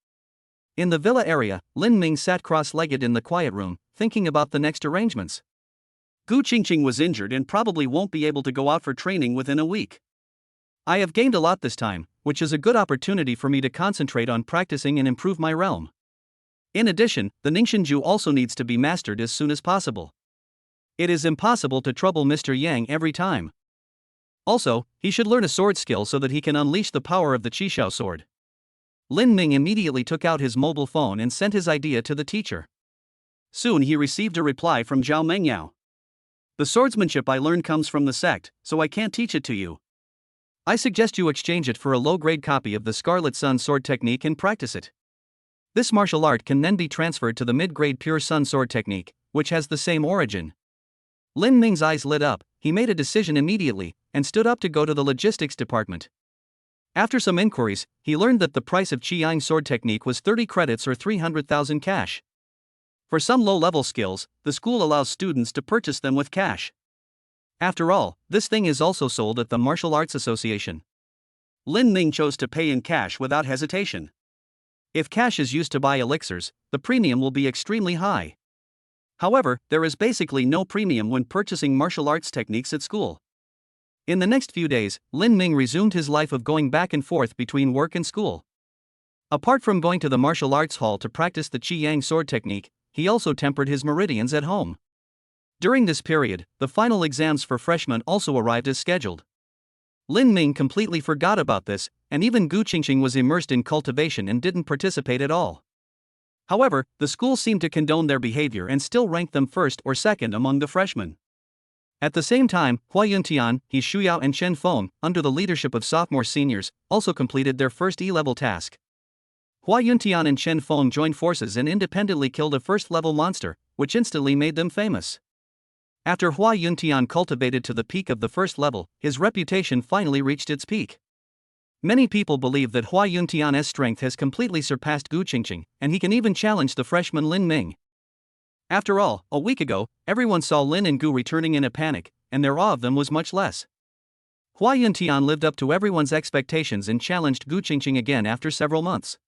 In the villa area, Lin Ming sat cross-legged in the quiet room, thinking about the next arrangements. Gu Qingqing was injured and probably won't be able to go out for training within a week. I have gained a lot this time, which is a good opportunity for me to concentrate on practicing and improve my realm. In addition, the Ningxinju also needs to be mastered as soon as possible. It is impossible to trouble Mr. Yang every time. Also, he should learn a sword skill so that he can unleash the power of the Qishao sword. Lin Ming immediately took out his mobile phone and sent his idea to the teacher. Soon he received a reply from Zhao Mengyao. "The swordsmanship I learned comes from the sect, so I can't teach it to you. I suggest you exchange it for a low-grade copy of the Scarlet Sun sword technique and practice it. This martial art can then be transferred to the mid-grade Pure Sun sword technique, which has the same origin." Lin Ming's eyes lit up, he made a decision immediately, and stood up to go to the logistics department. After some inquiries, he learned that the price of Qiyang sword technique was 30 credits or 300,000 cash. For some low-level skills, the school allows students to purchase them with cash. After all, this thing is also sold at the Martial Arts Association. Lin Ming chose to pay in cash without hesitation. If cash is used to buy elixirs, the premium will be extremely high. However, there is basically no premium when purchasing martial arts techniques at school. In the next few days, Lin Ming resumed his life of going back and forth between work and school. Apart from going to the martial arts hall to practice the Qiyang sword technique, he also tempered his meridians at home. During this period, the final exams for freshmen also arrived as scheduled. Lin Ming completely forgot about this, and even Gu Qingqing was immersed in cultivation and didn't participate at all. However, the school seemed to condone their behavior and still ranked them first or second among the freshmen. At the same time, Hua Yuntian, He Shuyao and Chen Feng, under the leadership of sophomore seniors, also completed their first E-level task. Hua Yuntian and Chen Feng joined forces and independently killed a first-level monster, which instantly made them famous. After Hua Yuntian cultivated to the peak of the first level, his reputation finally reached its peak. Many people believe that Hua Yuntian's strength has completely surpassed Gu Qingqing, and he can even challenge the freshman Lin Ming. After all, a week ago, everyone saw Lin and Gu returning in a panic, and their awe of them was much less. Hua Yuntian lived up to everyone's expectations and challenged Gu Qingqing again after several months.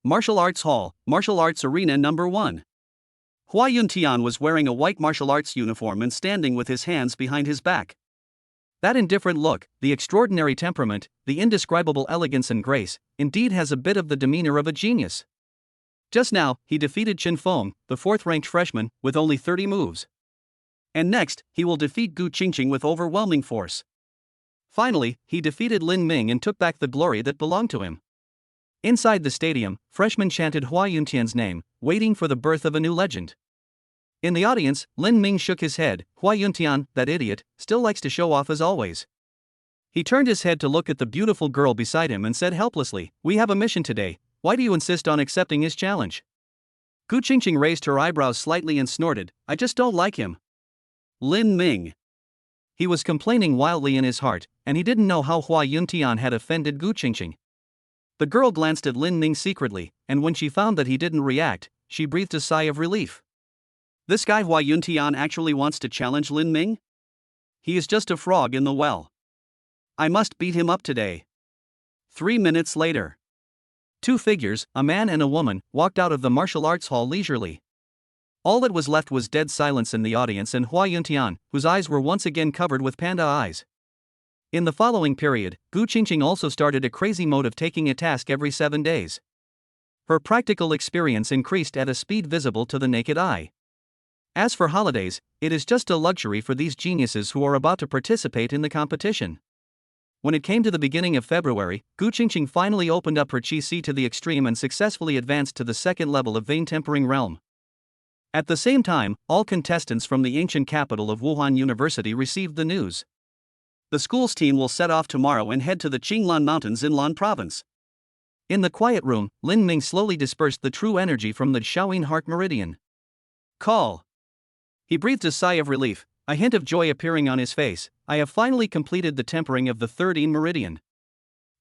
Martial Arts Hall, Martial Arts Arena Number 1. Hua Yuntian was wearing a white martial arts uniform and standing with his hands behind his back. That indifferent look, the extraordinary temperament, the indescribable elegance and grace, indeed has a bit of the demeanor of a genius. Just now, he defeated Chen Feng, the 4th-ranked freshman, with only 30 moves. And next, he will defeat Gu Qingqing with overwhelming force. Finally, he defeated Lin Ming and took back the glory that belonged to him. Inside the stadium, freshmen chanted Hua Yuntian's name, waiting for the birth of a new legend. In the audience, Lin Ming shook his head. Hua Yuntian, that idiot, still likes to show off as always. He turned his head to look at the beautiful girl beside him and said helplessly, "We have a mission today, why do you insist on accepting his challenge?" Gu Qingqing raised her eyebrows slightly and snorted, "I just don't like him." Lin Ming. He was complaining wildly in his heart, and he didn't know how Hua Yuntian had offended Gu Qingqing. The girl glanced at Lin Ming secretly, and when she found that he didn't react, she breathed a sigh of relief. This guy Hua Yuntian actually wants to challenge Lin Ming? He is just a frog in the well. I must beat him up today. 3 minutes later. Two figures, a man and a woman, walked out of the martial arts hall leisurely. All that was left was dead silence in the audience and Hua Yuntian, whose eyes were once again covered with panda eyes. In the following period, Gu Qingqing also started a crazy mode of taking a task every 7 days. Her practical experience increased at a speed visible to the naked eye. As for holidays, it is just a luxury for these geniuses who are about to participate in the competition. When it came to the beginning of February, Gu Qingqing finally opened up her Qi Si to the extreme and successfully advanced to the second level of vein tempering realm. At the same time, all contestants from the ancient capital of Wuhan University received the news. The school's team will set off tomorrow and head to the Qinglan Mountains in Lan Province. In the quiet room, Lin Ming slowly dispersed the true energy from the Shaoyin heart meridian. Call. He breathed a sigh of relief, a hint of joy appearing on his face. I have finally completed the tempering of the third yin meridian.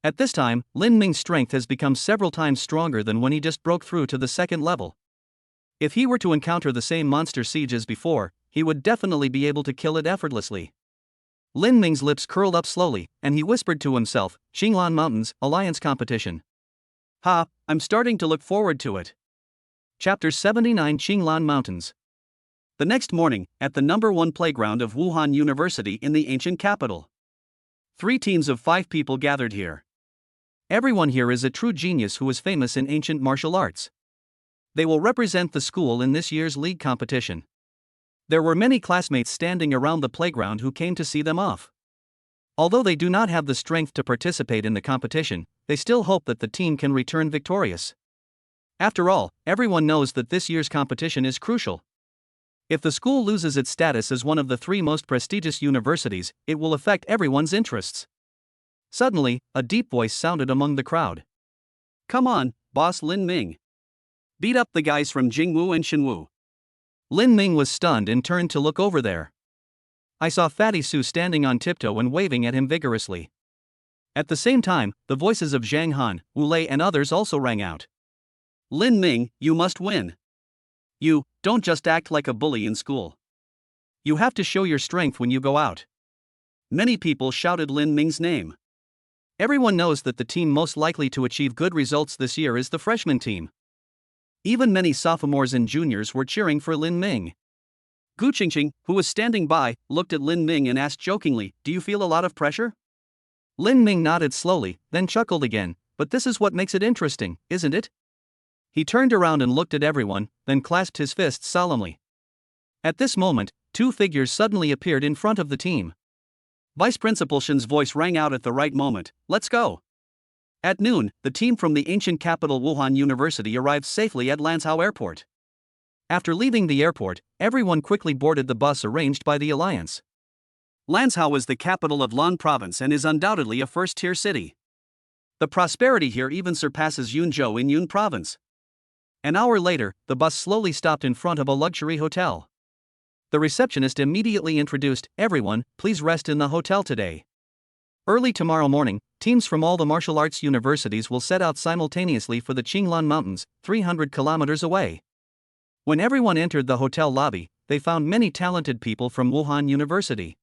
At this time, Lin Ming's strength has become several times stronger than when he just broke through to the second level. If he were to encounter the same monster siege as before, he would definitely be able to kill it effortlessly. Lin Ming's lips curled up slowly, and he whispered to himself, Qinglan Mountains, Alliance Competition. Ha, I'm starting to look forward to it. Chapter 79 Qinglan Mountains. The next morning, at the number 1 playground of Wuhan University in the ancient capital. 3 teams of 5 people gathered here. Everyone here is a true genius who is famous in ancient martial arts. They will represent the school in this year's league competition. There were many classmates standing around the playground who came to see them off. Although they do not have the strength to participate in the competition, they still hope that the team can return victorious. After all, everyone knows that this year's competition is crucial. If the school loses its status as one of the 3 most prestigious universities, it will affect everyone's interests. Suddenly, a deep voice sounded among the crowd. Come on, boss Lin Ming. Beat up the guys from Jingwu and Shenwu. Lin Ming was stunned and turned to look over there. I saw Fatty Su standing on tiptoe and waving at him vigorously. At the same time, the voices of Zhang Han, Wu Lei and others also rang out. Lin Ming, you must win. You, don't just act like a bully in school. You have to show your strength when you go out. Many people shouted Lin Ming's name. Everyone knows that the team most likely to achieve good results this year is the freshman team. Even many sophomores and juniors were cheering for Lin Ming. Gu Qingqing, who was standing by, looked at Lin Ming and asked jokingly, do you feel a lot of pressure? Lin Ming nodded slowly, then chuckled again, but this is what makes it interesting, isn't it? He turned around and looked at everyone, then clasped his fists solemnly. At this moment, 2 figures suddenly appeared in front of the team. Vice Principal Shen's voice rang out at the right moment, let's go. At noon, the team from the ancient capital Wuhan University arrived safely at Lanzhou Airport. After leaving the airport, everyone quickly boarded the bus arranged by the Alliance. Lanzhou is the capital of Lan Province and is undoubtedly a first-tier city. The prosperity here even surpasses Yunzhou in Yun Province. An hour later, the bus slowly stopped in front of a luxury hotel. The receptionist immediately introduced, everyone, please rest in the hotel today. Early tomorrow morning, teams from all the martial arts universities will set out simultaneously for the Qinglan Mountains, 300 kilometers away. When everyone entered the hotel lobby, they found many talented people from Wuhan University.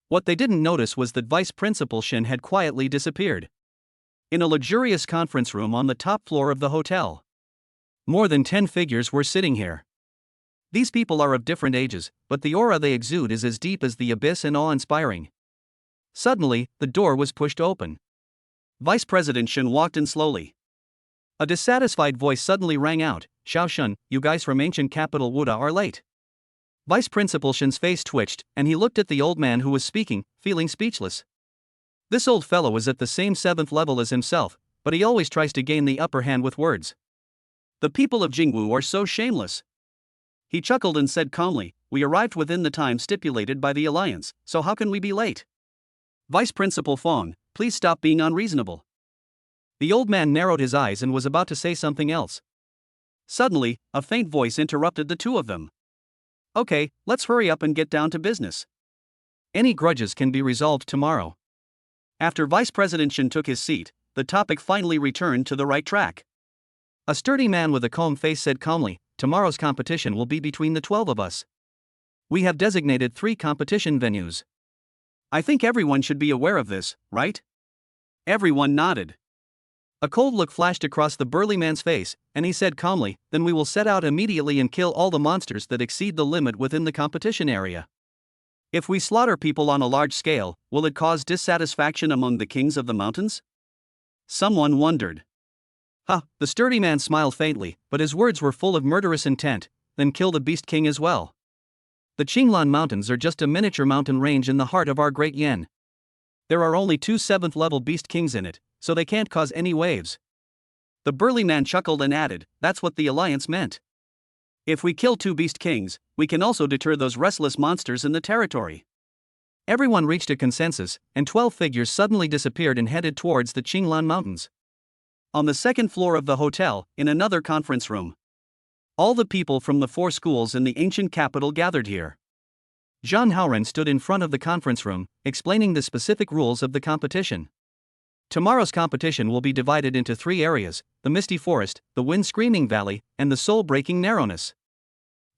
What they didn't notice was that Vice Principal Shen had quietly disappeared. In a luxurious conference room on the top floor of the hotel. More than 10 figures were sitting here. These people are of different ages, but the aura they exude is as deep as the abyss and awe-inspiring. Suddenly, the door was pushed open. Vice President Shen walked in slowly. A dissatisfied voice suddenly rang out, Xiao Shun, you guys from ancient capital Wuda are late. Vice Principal Shen's face twitched, and he looked at the old man who was speaking, feeling speechless. This old fellow is at the same 7th level as himself, but he always tries to gain the upper hand with words. The people of Jingwu are so shameless. He chuckled and said calmly, we arrived within the time stipulated by the Alliance, so how can we be late? Vice Principal Fong, please stop being unreasonable. The old man narrowed his eyes and was about to say something else. Suddenly, a faint voice interrupted the two of them. Okay, let's hurry up and get down to business. Any grudges can be resolved tomorrow. After Vice President Shen took his seat, the topic finally returned to the right track. A sturdy man with a calm face said calmly, tomorrow's competition will be between the 12 of us. We have designated 3 competition venues. I think everyone should be aware of this, right? Everyone nodded. A cold look flashed across the burly man's face, and he said calmly, "Then we will set out immediately and kill all the monsters that exceed the limit within the competition area. If we slaughter people on a large scale, will it cause dissatisfaction among the kings of the mountains?" Someone wondered. The sturdy man smiled faintly, but his words were full of murderous intent. Then kill the Beast King as well. The Qinglan Mountains are just a miniature mountain range in the heart of our great Yen. There are only 2 7th-level Beast Kings in it, so they can't cause any waves. The burly man chuckled and added, "That's what the alliance meant. If we kill 2 Beast Kings, we can also deter those restless monsters in the territory." Everyone reached a consensus, and 12 figures suddenly disappeared and headed towards the Qinglan Mountains. On the second floor of the hotel, in another conference room, all the people from the 4 schools in the ancient capital gathered here. Zhang Haoren stood in front of the conference room, explaining the specific rules of the competition. Tomorrow's competition will be divided into 3 areas: the Misty Forest, the Wind-Screaming Valley, and the Soul-Breaking Narrowness.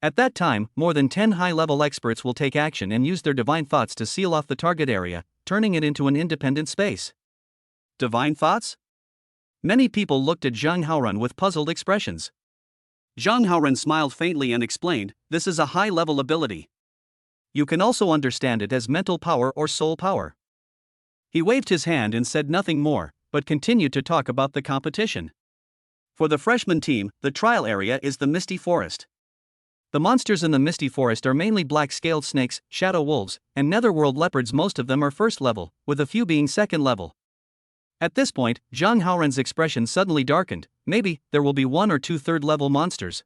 At that time, more than 10 high-level experts will take action and use their divine thoughts to seal off the target area, turning it into an independent space. Divine thoughts? Many people looked at Zhang Haoren with puzzled expressions. Zhang Haoren smiled faintly and explained, "This is a high-level ability. You can also understand it as mental power or soul power." He waved his hand and said nothing more, but continued to talk about the competition. For the freshman team, the trial area is the Misty Forest. The monsters in the Misty Forest are mainly black-scaled snakes, shadow wolves, and netherworld leopards. Most of them are first level, with a few being second level. At this point, Zhang Haoren's expression suddenly darkened. Maybe there will be 1 or 2 third-level monsters.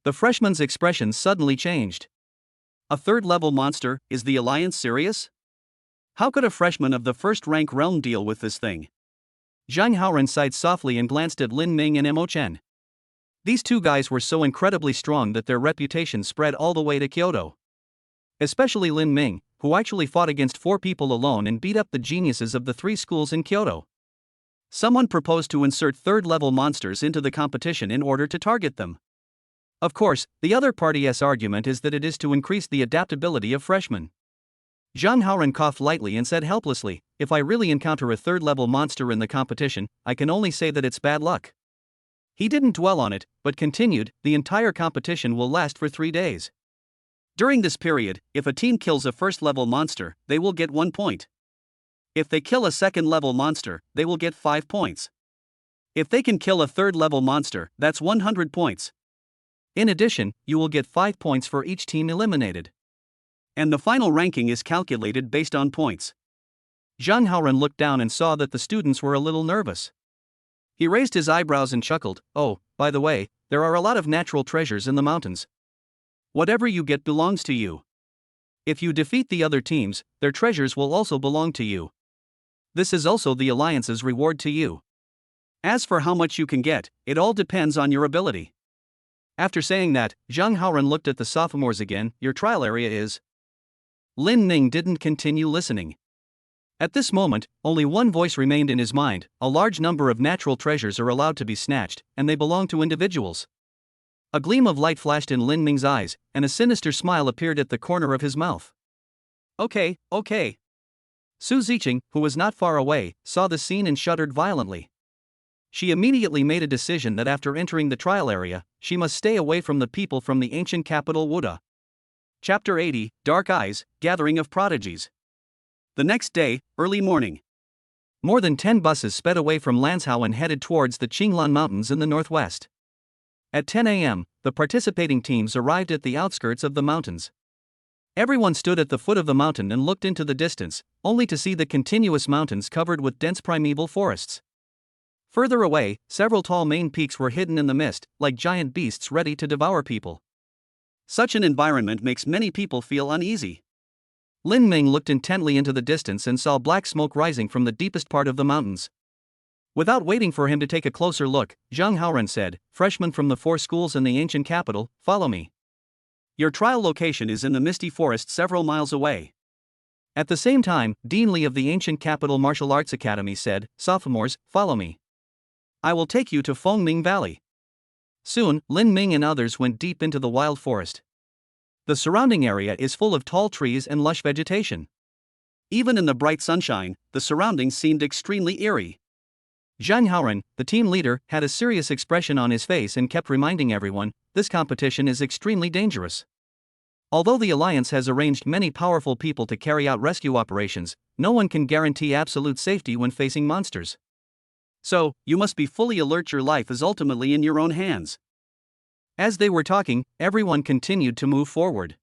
The freshman's expression suddenly changed. A third-level monster? Is the alliance serious? How could a freshman of the first-rank realm deal with this thing? Zhang Haoren sighed softly and glanced at Lin Ming and Mo Chen. These 2 guys were so incredibly strong that their reputation spread all the way to Kyoto. Especially Lin Ming, who actually fought against 4 people alone and beat up the geniuses of the 3 schools in Kyoto. Someone proposed to insert third-level monsters into the competition in order to target them. Of course, the other party's argument is that it is to increase the adaptability of freshmen. Zhang Haoren coughed lightly and said helplessly, "If I really encounter a third-level monster in the competition, I can only say that it's bad luck." He didn't dwell on it, but continued, "The entire competition will last for 3 days. During this period, if a team kills a first-level monster, they will get 1 point. If they kill a second-level monster, they will get 5 points. If they can kill a third-level monster, that's 100 points. In addition, you will get 5 points for each team eliminated. And the final ranking is calculated based on points." Zhang Haoren looked down and saw that the students were a little nervous. He raised his eyebrows and chuckled, "Oh, by the way, there are a lot of natural treasures in the mountains. Whatever you get belongs to you. If you defeat the other teams, their treasures will also belong to you. This is also the alliance's reward to you. As for how much you can get, it all depends on your ability." After saying that, Zhang Haoren looked at the sophomores again. "Your trial area is..." Lin Ming didn't continue listening. At this moment, only one voice remained in his mind: a large number of natural treasures are allowed to be snatched, and they belong to individuals. A gleam of light flashed in Lin Ming's eyes, and a sinister smile appeared at the corner of his mouth. Okay. Su Ziqing, who was not far away, saw the scene and shuddered violently. She immediately made a decision that after entering the trial area, she must stay away from the people from the ancient capital Wuda. Chapter 80, Dark Eyes, Gathering of Prodigies. The next day, early morning. More than 10 buses sped away from Lanzhou and headed towards the Qinglan Mountains in the northwest. At 10 a.m., the participating teams arrived at the outskirts of the mountains. Everyone stood at the foot of the mountain and looked into the distance, only to see the continuous mountains covered with dense primeval forests. Further away, several tall main peaks were hidden in the mist, like giant beasts ready to devour people. Such an environment makes many people feel uneasy. Lin Ming looked intently into the distance and saw black smoke rising from the deepest part of the mountains. Without waiting for him to take a closer look, Zhang Haoren said, "Freshmen from the 4 schools in the ancient capital, follow me. Your trial location is in the Misty Forest several miles away." At the same time, Dean Li of the ancient capital Martial Arts Academy said, "Sophomores, follow me. I will take you to Fengming Valley." Soon, Lin Ming and others went deep into the wild forest. The surrounding area is full of tall trees and lush vegetation. Even in the bright sunshine, the surroundings seemed extremely eerie. Zhang Haoren, the team leader, had a serious expression on his face and kept reminding everyone, this competition is extremely dangerous. Although the Alliance has arranged many powerful people to carry out rescue operations, no one can guarantee absolute safety when facing monsters. So, you must be fully alert, your life is ultimately in your own hands. As they were talking, everyone continued to move forward.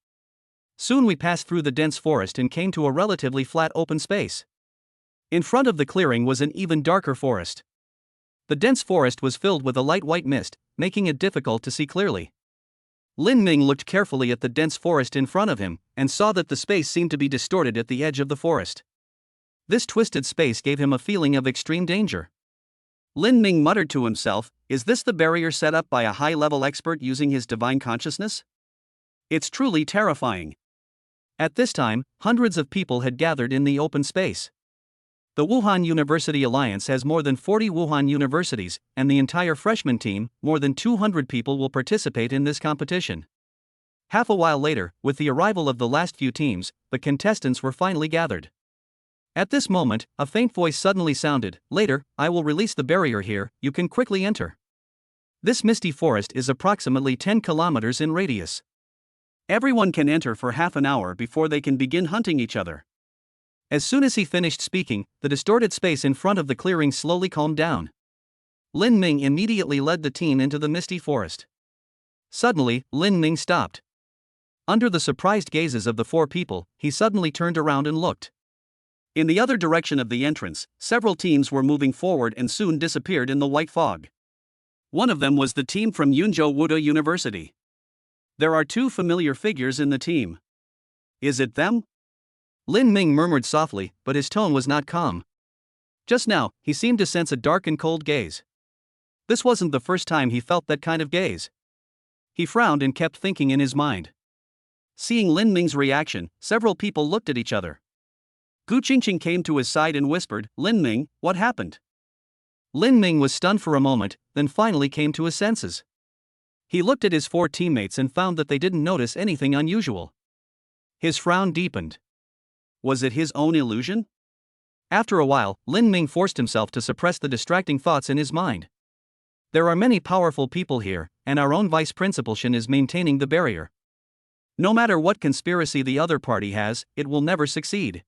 Soon we passed through the dense forest and came to a relatively flat open space. In front of the clearing was an even darker forest. The dense forest was filled with a light white mist, making it difficult to see clearly. Lin Ming looked carefully at the dense forest in front of him, and saw that the space seemed to be distorted at the edge of the forest. This twisted space gave him a feeling of extreme danger. Lin Ming muttered to himself, is this the barrier set up by a high-level expert using his divine consciousness? It's truly terrifying. At this time, hundreds of people had gathered in the open space. The Wuhan University Alliance has more than 40 Wuhan universities, and the entire freshman team, more than 200 people, will participate in this competition. Half a while later, with the arrival of the last few teams, the contestants were finally gathered. At this moment, a faint voice suddenly sounded, later, I will release the barrier here, you can quickly enter. This misty forest is approximately 10 kilometers in radius. Everyone can enter for half an hour before they can begin hunting each other. As soon as he finished speaking, the distorted space in front of the clearing slowly calmed down. Lin Ming immediately led the team into the misty forest. Suddenly, Lin Ming stopped. Under the surprised gazes of the four people, he suddenly turned around and looked. In the other direction of the entrance, several teams were moving forward and soon disappeared in the white fog. One of them was the team from Yunzhou Wuda University. There are two familiar figures in the team. Is it them? Lin Ming murmured softly, but his tone was not calm. Just now, he seemed to sense a dark and cold gaze. This wasn't the first time he felt that kind of gaze. He frowned and kept thinking in his mind. Seeing Lin Ming's reaction, several people looked at each other. Gu Qingqing came to his side and whispered, Lin Ming, what happened? Lin Ming was stunned for a moment, then finally came to his senses. He looked at his four teammates and found that they didn't notice anything unusual. His frown deepened. Was it his own illusion? After a while, Lin Ming forced himself to suppress the distracting thoughts in his mind. There are many powerful people here, and our own vice principal Shen is maintaining the barrier. No matter what conspiracy the other party has, it will never succeed.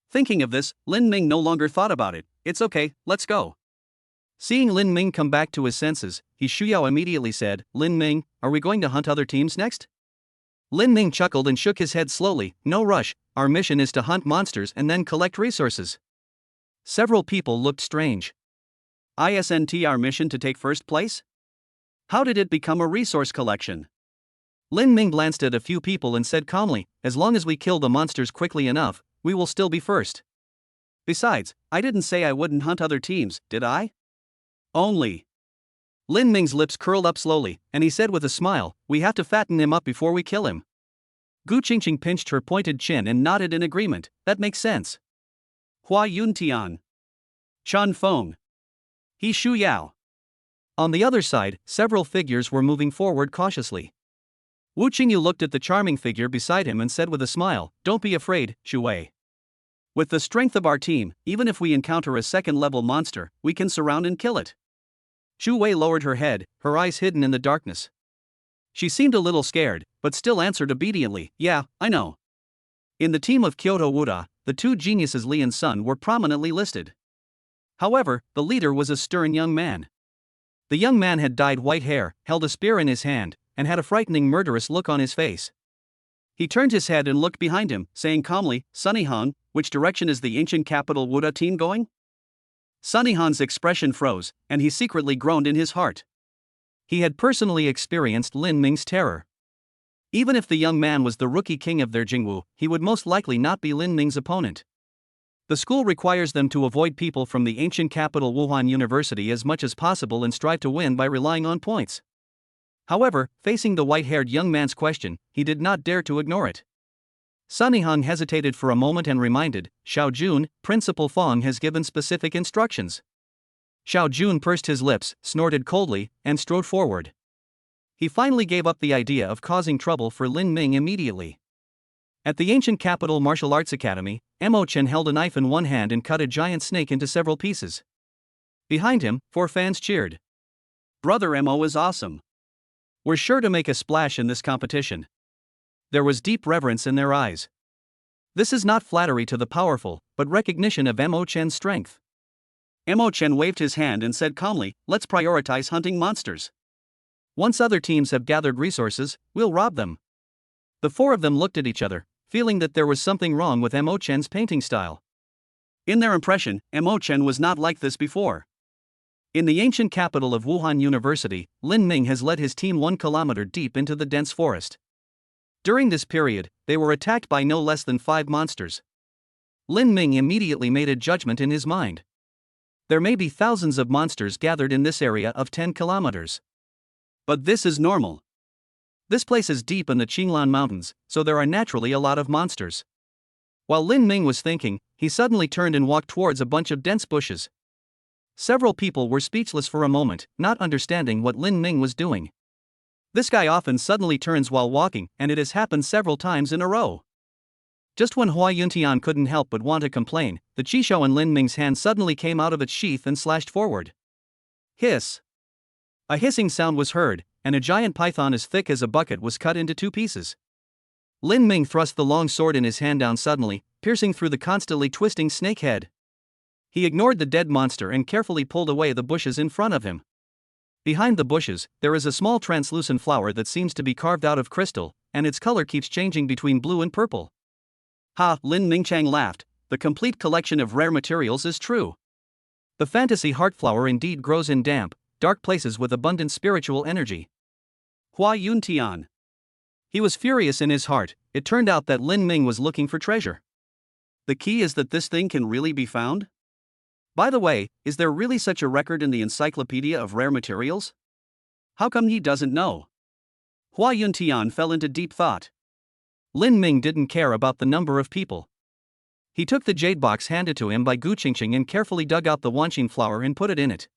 Thinking of this, Lin Ming no longer thought about it. It's okay, let's go. Seeing Lin Ming come back to his senses, He Shuyao immediately said, Lin Ming, are we going to hunt other teams next? Lin Ming chuckled and shook his head slowly, no rush, our mission is to hunt monsters and then collect resources. Several people looked strange. Isn't our mission to take first place? How did it become a resource collection? Lin Ming glanced at a few people and said calmly, as long as we kill the monsters quickly enough, we will still be first. Besides, I didn't say I wouldn't hunt other teams, did I? Only. Lin Ming's lips curled up slowly, and he said with a smile, we have to fatten him up before we kill him. Gu Qingqing pinched her pointed chin and nodded in agreement, that makes sense. Hua Yuntian. Chan Feng. He Shuyao. On the other side, several figures were moving forward cautiously. Wu Qingyu looked at the charming figure beside him and said with a smile, don't be afraid, Xu Wei. With the strength of our team, even if we encounter a second-level monster, we can surround and kill it. Xu Wei lowered her head, her eyes hidden in the darkness. She seemed a little scared, but still answered obediently, yeah, I know. In the team of Kyoto Wuda, the two geniuses Li and Sun were prominently listed. However, the leader was a stern young man. The young man had dyed white hair, held a spear in his hand, and had a frightening murderous look on his face. He turned his head and looked behind him, saying calmly, Sunny Han, which direction is the ancient capital Wuda team going? Sunny Han's expression froze, and he secretly groaned in his heart. He had personally experienced Lin Ming's terror. Even if the young man was the rookie king of their Jingwu, he would most likely not be Lin Ming's opponent. The school requires them to avoid people from the ancient capital Wuhan University as much as possible and strive to win by relying on points. However, facing the white-haired young man's question, he did not dare to ignore it. Sunny Han hesitated for a moment and reminded, Xiao Jun, Principal Fong has given specific instructions. Xiao Jun pursed his lips, snorted coldly, and strode forward. He finally gave up the idea of causing trouble for Lin Ming immediately. At the ancient capital martial arts academy, Mo Chen held a knife in one hand and cut a giant snake into several pieces. Behind him, 4 fans cheered. "Brother Mo is awesome. We're sure to make a splash in this competition." There was deep reverence in their eyes. This is not flattery to the powerful, but recognition of Mo Chen's strength. Mo Chen waved his hand and said calmly, "Let's prioritize hunting monsters. Once other teams have gathered resources, we'll rob them." The 4 of them looked at each other, feeling that there was something wrong with Mo Chen's painting style. In their impression, Mo Chen was not like this before. In the ancient capital of Wuhan University, Lin Ming has led his team 1 kilometer deep into the dense forest. During this period, they were attacked by no less than 5 monsters. Lin Ming immediately made a judgment in his mind. There may be thousands of monsters gathered in this area of 10 kilometers. But this is normal. This place is deep in the Qinglan Mountains, so there are naturally a lot of monsters. While Lin Ming was thinking, he suddenly turned and walked towards a bunch of dense bushes. Several people were speechless for a moment, not understanding what Lin Ming was doing. This guy often suddenly turns while walking, and it has happened several times in a row. Just when Hua Yuntian couldn't help but want to complain, the Qishou in Lin Ming's hand suddenly came out of its sheath and slashed forward. Hiss! A hissing sound was heard, and a giant python as thick as a bucket was cut into 2 pieces. Lin Ming thrust the long sword in his hand down suddenly, piercing through the constantly twisting snake head. He ignored the dead monster and carefully pulled away the bushes in front of him. Behind the bushes, there is a small translucent flower that seems to be carved out of crystal, and its color keeps changing between blue and purple. Ha! Lin Mingchang laughed. The complete collection of rare materials is true. The fantasy heart flower indeed grows in damp, dark places with abundant spiritual energy. Hua Yuntian. He was furious in his heart. It turned out that Lin Ming was looking for treasure. The key is that this thing can really be found? By the way, is there really such a record in the Encyclopedia of Rare Materials? How come he doesn't know? Hua Yuntian fell into deep thought. Lin Ming didn't care about the number of people. He took the jade box handed to him by Gu Qingqing and carefully dug out the wanqing flower and put it in it.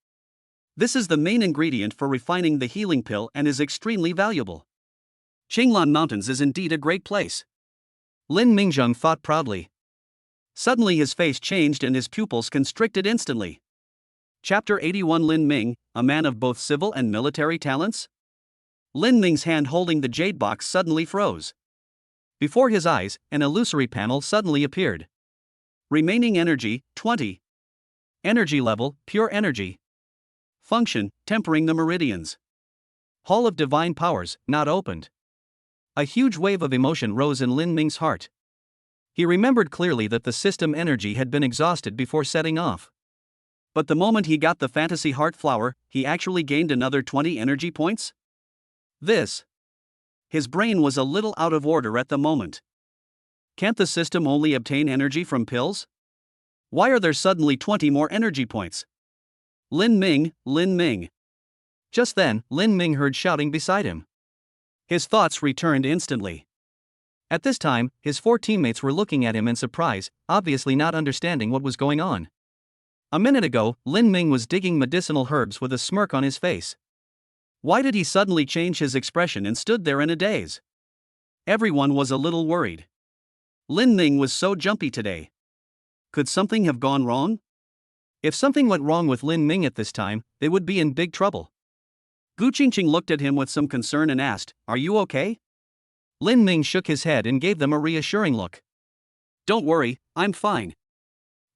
This is the main ingredient for refining the healing pill and is extremely valuable. Qinglan Mountains is indeed a great place. Lin Mingzheng thought proudly. Suddenly his face changed and his pupils constricted instantly. Chapter 81 Lin Ming, a man of both civil and military talents? Lin Ming's hand holding the jade box suddenly froze. Before his eyes, an illusory panel suddenly appeared. Remaining energy, 20. Energy level, pure energy. Function, tempering the meridians. Hall of Divine Powers, not opened. A huge wave of emotion rose in Lin Ming's heart. He remembered clearly that the system energy had been exhausted before setting off. But the moment he got the fantasy heart flower, he actually gained another 20 energy points? His brain was a little out of order at the moment. Can't the system only obtain energy from pills? Why are there suddenly 20 more energy points? Lin Ming, Lin Ming. Just then, Lin Ming heard shouting beside him. His thoughts returned instantly. At this time, his 4 teammates were looking at him in surprise, obviously not understanding what was going on. A minute ago, Lin Ming was digging medicinal herbs with a smirk on his face. Why did he suddenly change his expression and stood there in a daze? Everyone was a little worried. Lin Ming was so jumpy today. Could something have gone wrong? If something went wrong with Lin Ming at this time, they would be in big trouble. Gu Qingqing looked at him with some concern and asked, "Are you okay?" Lin Ming shook his head and gave them a reassuring look. "Don't worry, I'm fine."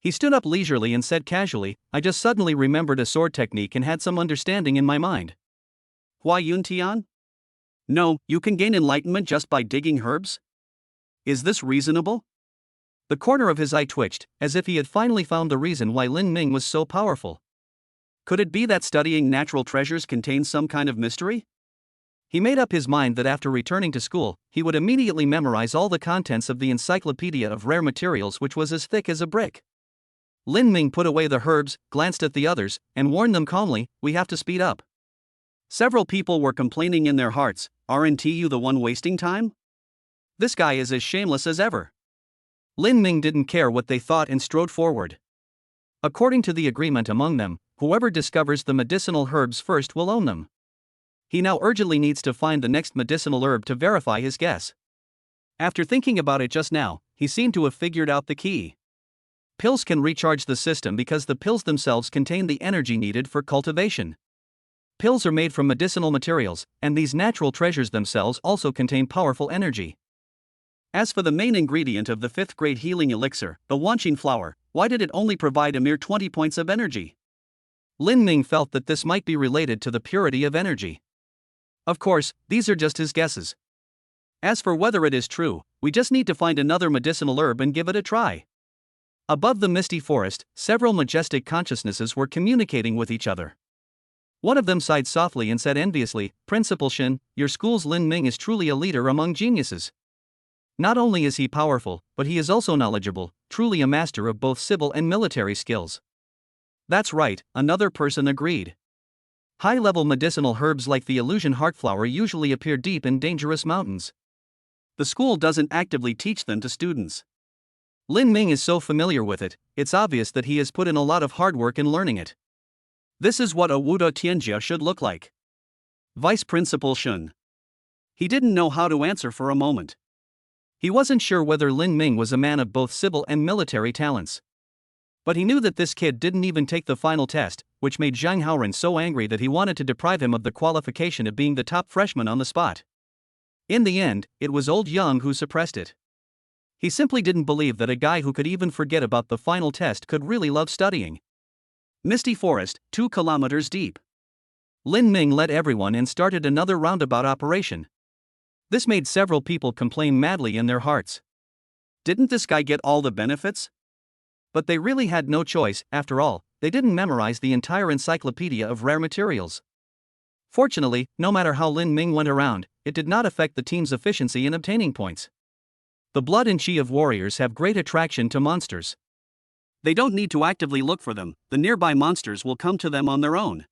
He stood up leisurely and said casually, "I just suddenly remembered a sword technique and had some understanding in my mind." Hua Yuntian? No, you can gain enlightenment just by digging herbs? Is this reasonable? The corner of his eye twitched, as if he had finally found the reason why Lin Ming was so powerful. Could it be that studying natural treasures contains some kind of mystery? He made up his mind that after returning to school, he would immediately memorize all the contents of the Encyclopedia of Rare Materials, which was as thick as a brick. Lin Ming put away the herbs, glanced at the others, and warned them calmly, "We have to speed up." Several people were complaining in their hearts, "Aren't you the one wasting time? This guy is as shameless as ever." Lin Ming didn't care what they thought and strode forward. According to the agreement among them, whoever discovers the medicinal herbs first will own them. He now urgently needs to find the next medicinal herb to verify his guess. After thinking about it just now, he seemed to have figured out the key. Pills can recharge the system because the pills themselves contain the energy needed for cultivation. Pills are made from medicinal materials, and these natural treasures themselves also contain powerful energy. As for the main ingredient of the 5th grade healing elixir, the wanqing flower, why did it only provide a mere 20 points of energy? Lin Ming felt that this might be related to the purity of energy. Of course, these are just his guesses. As for whether it is true, we just need to find another medicinal herb and give it a try. Above the misty forest, several majestic consciousnesses were communicating with each other. One of them sighed softly and said enviously, "Principal Shin, your school's Lin Ming is truly a leader among geniuses. Not only is he powerful, but he is also knowledgeable, truly a master of both civil and military skills." That's right, another person agreed. High-level medicinal herbs like the illusion heartflower usually appear deep in dangerous mountains. The school doesn't actively teach them to students. Lin Ming is so familiar with it, it's obvious that he has put in a lot of hard work in learning it. This is what a Wuda Tianjia should look like. Vice Principal Shun. He didn't know how to answer for a moment. He wasn't sure whether Lin Ming was a man of both civil and military talents. But he knew that this kid didn't even take the final test, which made Zhang Haoren so angry that he wanted to deprive him of the qualification of being the top freshman on the spot. In the end, it was old Yang who suppressed it. He simply didn't believe that a guy who could even forget about the final test could really love studying. Misty forest, 2 kilometers deep. Lin Ming led everyone and started another roundabout operation. This made several people complain madly in their hearts. Didn't this guy get all the benefits? But they really had no choice, after all, they didn't memorize the entire encyclopedia of rare materials. Fortunately, no matter how Lin Ming went around, it did not affect the team's efficiency in obtaining points. The blood and chi of warriors have great attraction to monsters. They don't need to actively look for them, the nearby monsters will come to them on their own.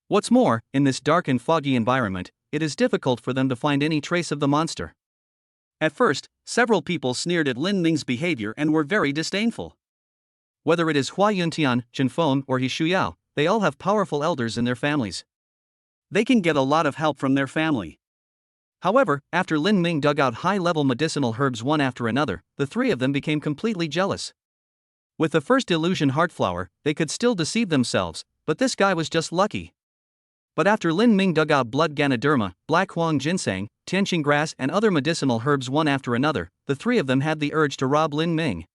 What's more, in this dark and foggy environment, it is difficult for them to find any trace of the monster. At first, several people sneered at Lin Ming's behavior and were very disdainful. Whether it is Hua Yuntian, Chen Feng, or He Shuyao, they all have powerful elders in their families. They can get a lot of help from their family. However, after Lin Ming dug out high-level medicinal herbs one after another, the 3 of them became completely jealous. With the first illusion heartflower, they could still deceive themselves, but this guy was just lucky. But after Lin Ming dug out blood ganoderma, black huang ginseng, tianqing grass and other medicinal herbs one after another, the 3 of them had the urge to rob Lin Ming.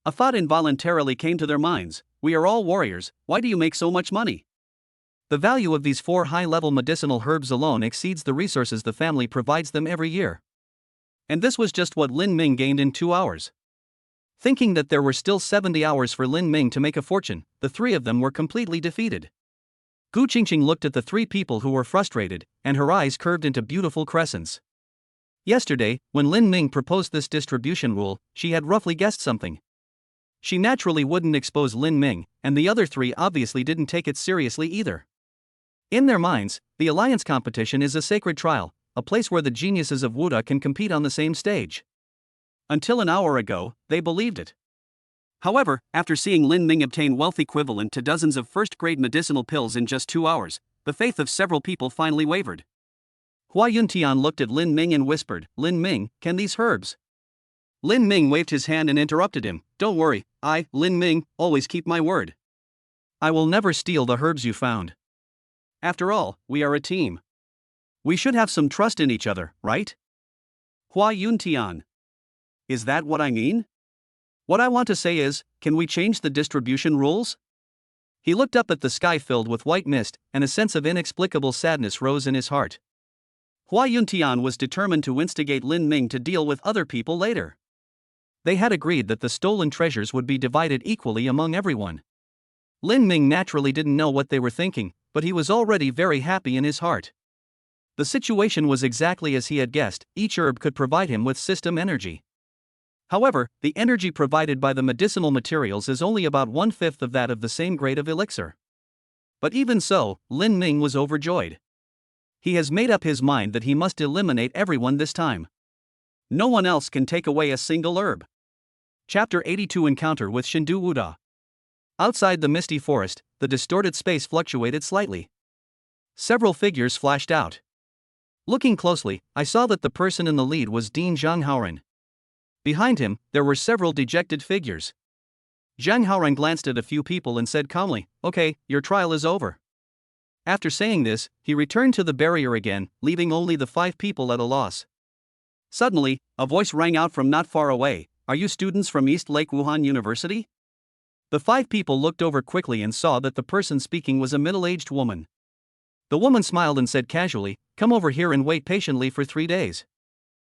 A thought involuntarily came to their minds: we are all warriors, why do you make so much money? The value of these 4 high-level medicinal herbs alone exceeds the resources the family provides them every year. And this was just what Lin Ming gained in 2 hours. Thinking that there were still 70 hours for Lin Ming to make a fortune, the 3 of them were completely defeated. Gu Qingqing looked at the 3 people who were frustrated, and her eyes curved into beautiful crescents. Yesterday, when Lin Ming proposed this distribution rule, she had roughly guessed something. She naturally wouldn't expose Lin Ming, and the other 3 obviously didn't take it seriously either. In their minds, the alliance competition is a sacred trial, a place where the geniuses of Wuda can compete on the same stage. Until an hour ago, they believed it. However, after seeing Lin Ming obtain wealth equivalent to dozens of first-grade medicinal pills in just 2 hours, the faith of several people finally wavered. Hua Yuntian looked at Lin Ming and whispered, "Lin Ming, can these herbs?" Lin Ming waved his hand and interrupted him, "Don't worry, I, Lin Ming, always keep my word. I will never steal the herbs you found. After all, we are a team. We should have some trust in each other, right?" Hua Yuntian. Is that what I mean? What I want to say is, can we change the distribution rules? He looked up at the sky filled with white mist, and a sense of inexplicable sadness rose in his heart. Hua Yuntian was determined to instigate Lin Ming to deal with other people later. They had agreed that the stolen treasures would be divided equally among everyone. Lin Ming naturally didn't know what they were thinking, but he was already very happy in his heart. The situation was exactly as he had guessed, each herb could provide him with system energy. However, the energy provided by the medicinal materials is only about 1/5 of that of the same grade of elixir. But even so, Lin Ming was overjoyed. He has made up his mind that he must eliminate everyone this time. No one else can take away a single herb. Chapter 82 Encounter with Shindu Wuda. Outside the misty forest, the distorted space fluctuated slightly. Several figures flashed out. Looking closely, I saw that the person in the lead was Dean Zhang Haoren. Behind him, there were several dejected figures. Zhang Haorong glanced at a few people and said calmly, "Okay, your trial is over." After saying this, he returned to the barrier again, leaving only the 5 people at a loss. Suddenly, a voice rang out from not far away, "Are you students from East Lake Wuhan University?" The 5 people looked over quickly and saw that the person speaking was a middle-aged woman. The woman smiled and said casually, "Come over here and wait patiently for 3 days."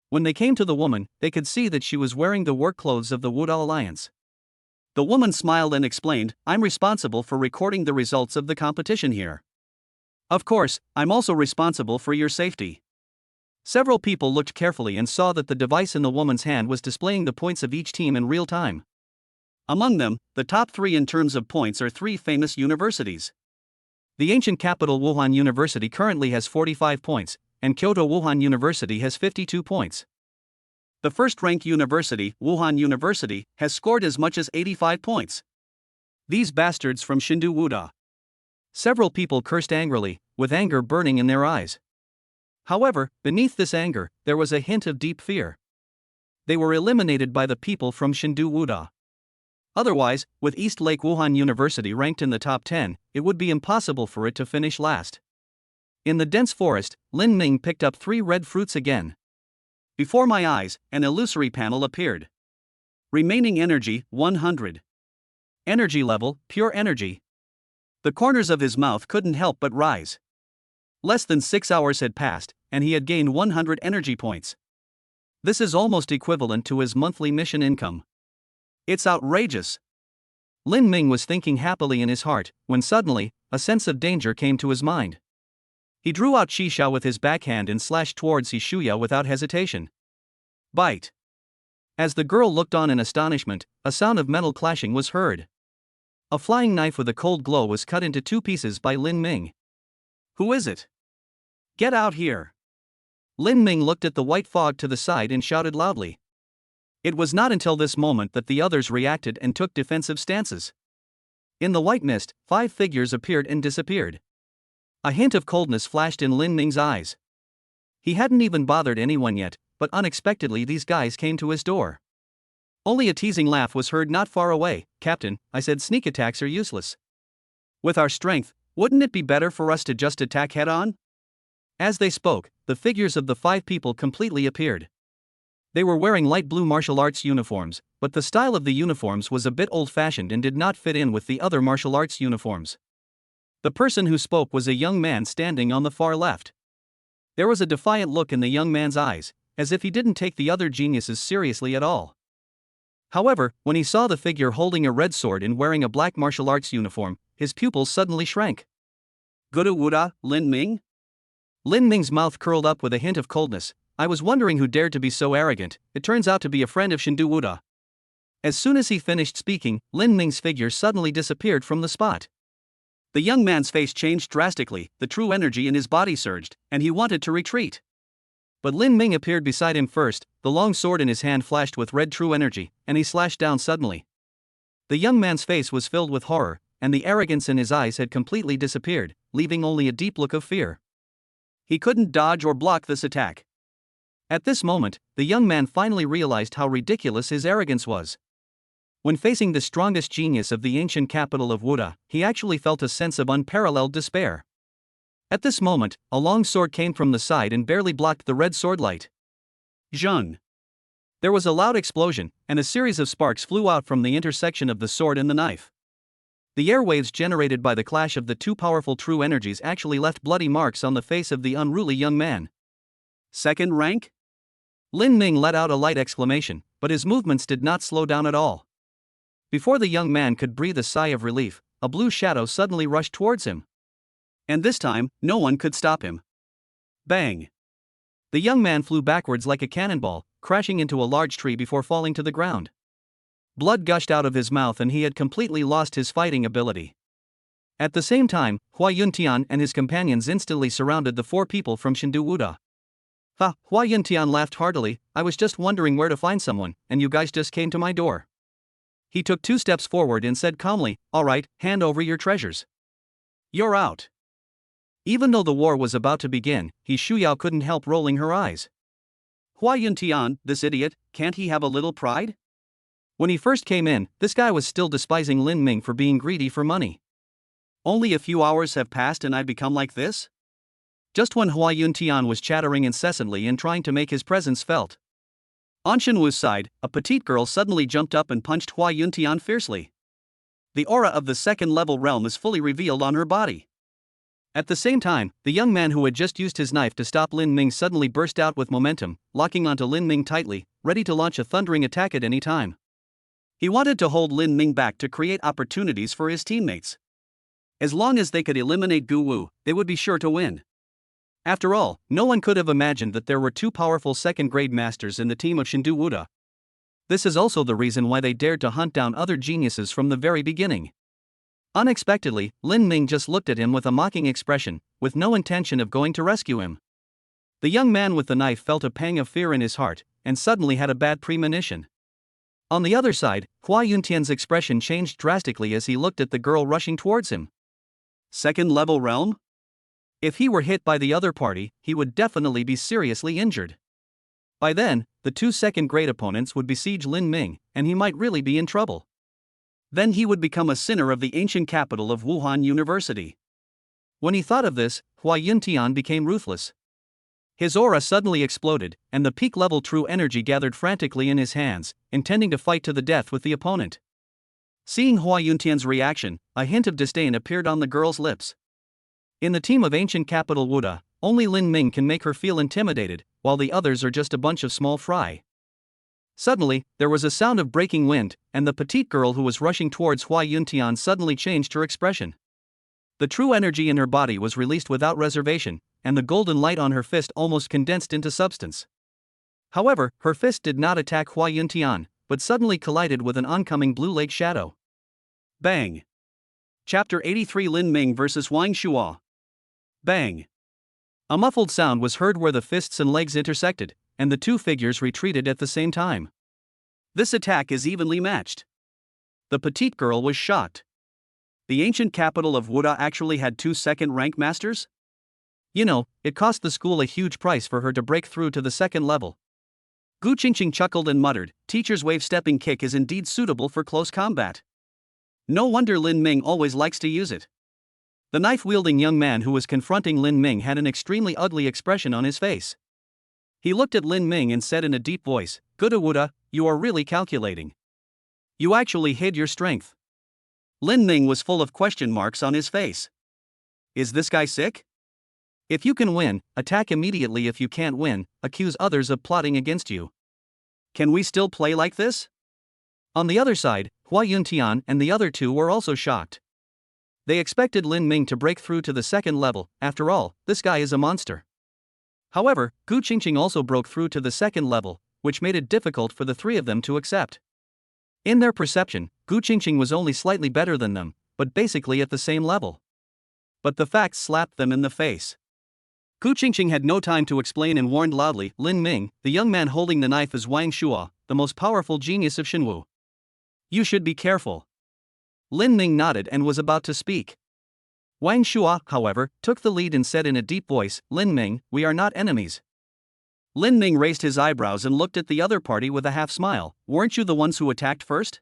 When they came to the woman, they could see that she was wearing the work clothes of the Wuda Alliance. The woman smiled and explained, "I'm responsible for recording the results of the competition here. Of course, I'm also responsible for your safety." Several people looked carefully and saw that the device in the woman's hand was displaying the points of each team in real time. Among them, the top 3 in terms of points are 3 famous universities. The ancient capital Wuhan University currently has 45 points, and Kyoto Wuhan University has 52 points. The first-ranked university, Wuhan University, has scored as much as 85 points. These bastards from Shindu Wuda. Several people cursed angrily, with anger burning in their eyes. However, beneath this anger, there was a hint of deep fear. They were eliminated by the people from Shindu Wuda. Otherwise, with East Lake Wuhan University ranked in the top 10, it would be impossible for it to finish last. In the dense forest, Lin Ming picked up 3 red fruits again. Before my eyes, an illusory panel appeared. Remaining energy, 100. Energy level, pure energy. The corners of his mouth couldn't help but rise. Less than 6 hours had passed, and he had gained 100 energy points. This is almost equivalent to his monthly mission income. It's outrageous. Lin Ming was thinking happily in his heart, when suddenly, a sense of danger came to his mind. He drew out Qixia with his backhand and slashed towards Shishuya without hesitation. Bite. As the girl looked on in astonishment, a sound of metal clashing was heard. A flying knife with a cold glow was cut into 2 pieces by Lin Ming. "Who is it? Get out here!" Lin Ming looked at the white fog to the side and shouted loudly. It was not until this moment that the others reacted and took defensive stances. In the white mist, 5 figures appeared and disappeared. A hint of coldness flashed in Lin Ming's eyes. He hadn't even bothered anyone yet, but unexpectedly these guys came to his door. Only a teasing laugh was heard not far away. "Captain, I said sneak attacks are useless. With our strength, wouldn't it be better for us to just attack head-on?" As they spoke, the figures of the 5 people completely appeared. They were wearing light blue martial arts uniforms, but the style of the uniforms was a bit old-fashioned and did not fit in with the other martial arts uniforms. The person who spoke was a young man standing on the far left. There was a defiant look in the young man's eyes, as if he didn't take the other geniuses seriously at all. However, when he saw the figure holding a red sword and wearing a black martial arts uniform, his pupils suddenly shrank. "Guru Wuda, Lin Ming?" Lin Ming's mouth curled up with a hint of coldness. "I was wondering who dared to be so arrogant. It turns out to be a friend of Shindu Wuda." As soon as he finished speaking, Lin Ming's figure suddenly disappeared from the spot. The young man's face changed drastically, the true energy in his body surged, and he wanted to retreat. But Lin Ming appeared beside him first, the long sword in his hand flashed with red true energy, and he slashed down suddenly. The young man's face was filled with horror, and the arrogance in his eyes had completely disappeared, leaving only a deep look of fear. He couldn't dodge or block this attack. At this moment, the young man finally realized how ridiculous his arrogance was. When facing the strongest genius of the ancient capital of Wuda, he actually felt a sense of unparalleled despair. At this moment, a long sword came from the side and barely blocked the red sword light. Zhun. There was a loud explosion, and a series of sparks flew out from the intersection of the sword and the knife. The airwaves generated by the clash of the 2 powerful true energies actually left bloody marks on the face of the unruly young man. "Second rank?" Lin Ming let out a light exclamation, but his movements did not slow down at all. Before the young man could breathe a sigh of relief, a blue shadow suddenly rushed towards him. And this time, no one could stop him. Bang! The young man flew backwards like a cannonball, crashing into a large tree before falling to the ground. Blood gushed out of his mouth and he had completely lost his fighting ability. At the same time, Hua Yuntian and his companions instantly surrounded the 4 people from Shindu Wuda. "Ha!" Hua Yuntian laughed heartily. "I was just wondering where to find someone, and you guys just came to my door." He took 2 steps forward and said calmly, "All right, hand over your treasures. You're out." Even though the war was about to begin, He Shuyao couldn't help rolling her eyes. Hua Yuntian, this idiot, can't he have a little pride? When he first came in, this guy was still despising Lin Ming for being greedy for money. Only a few hours have passed and I've become like this? Just when Hua Yuntian was chattering incessantly and trying to make his presence felt. On Chunwu's side, a petite girl suddenly jumped up and punched Hua Yuntian fiercely. The aura of the second-level realm is fully revealed on her body. At the same time, the young man who had just used his knife to stop Lin Ming suddenly burst out with momentum, locking onto Lin Ming tightly, ready to launch a thundering attack at any time. He wanted to hold Lin Ming back to create opportunities for his teammates. As long as they could eliminate Gu Wu, they would be sure to win. After all, no one could have imagined that there were two powerful second-grade masters in the team of Shindu Wuda. This is also the reason why they dared to hunt down other geniuses from the very beginning. Unexpectedly, Lin Ming just looked at him with a mocking expression, with no intention of going to rescue him. The young man with the knife felt a pang of fear in his heart, and suddenly had a bad premonition. On the other side, Hua Yuntian's expression changed drastically as he looked at the girl rushing towards him. Second-level realm? If he were hit by the other party, he would definitely be seriously injured. By then, the two second-grade opponents would besiege Lin Ming, and he might really be in trouble. Then he would become a sinner of the ancient capital of Wuhan University. When he thought of this, Hua Yuntian became ruthless. His aura suddenly exploded, and the peak-level true energy gathered frantically in his hands, intending to fight to the death with the opponent. Seeing Hua Yuntian's reaction, a hint of disdain appeared on the girl's lips. In the team of ancient capital Wuda, only Lin Ming can make her feel intimidated, while the others are just a bunch of small fry. Suddenly, there was a sound of breaking wind, and the petite girl who was rushing towards Hua Yuntian suddenly changed her expression. The true energy in her body was released without reservation, and the golden light on her fist almost condensed into substance. However, her fist did not attack Hua Yuntian, but suddenly collided with an oncoming blue lake shadow. Bang! Chapter 83 Lin Ming vs Wang Shuo. Bang! A muffled sound was heard where the fists and legs intersected, and the two figures retreated at the same time. This attack is evenly matched. The petite girl was shocked. The ancient capital of Wuda actually had two second-rank masters? You know, it cost the school a huge price for her to break through to the second level. Gu Qingqing chuckled and muttered, "Teacher's wave-stepping kick is indeed suitable for close combat. No wonder Lin Ming always likes to use it." The knife-wielding young man who was confronting Lin Ming had an extremely ugly expression on his face. He looked at Lin Ming and said in a deep voice, "Good Wuda, you are really calculating. You actually hid your strength." Lin Ming was full of question marks on his face. Is this guy sick? If you can win, attack immediately. If you can't win, accuse others of plotting against you. Can we still play like this? On the other side, Hua Yuntian and the other two were also shocked. They expected Lin Ming to break through to the second level. After all, this guy is a monster. However, Gu Qingqing also broke through to the second level, which made it difficult for the three of them to accept. In their perception, Gu Qingqing was only slightly better than them, but basically at the same level. But the facts slapped them in the face. Gu Qingqing had no time to explain and warned loudly, "Lin Ming, the young man holding the knife is Wang Shuo, the most powerful genius of Shenwu. You should be careful." Lin Ming nodded and was about to speak. Wang Shuo, however, took the lead and said in a deep voice, "Lin Ming, we are not enemies." Lin Ming raised his eyebrows and looked at the other party with a half-smile. "Weren't you the ones who attacked first?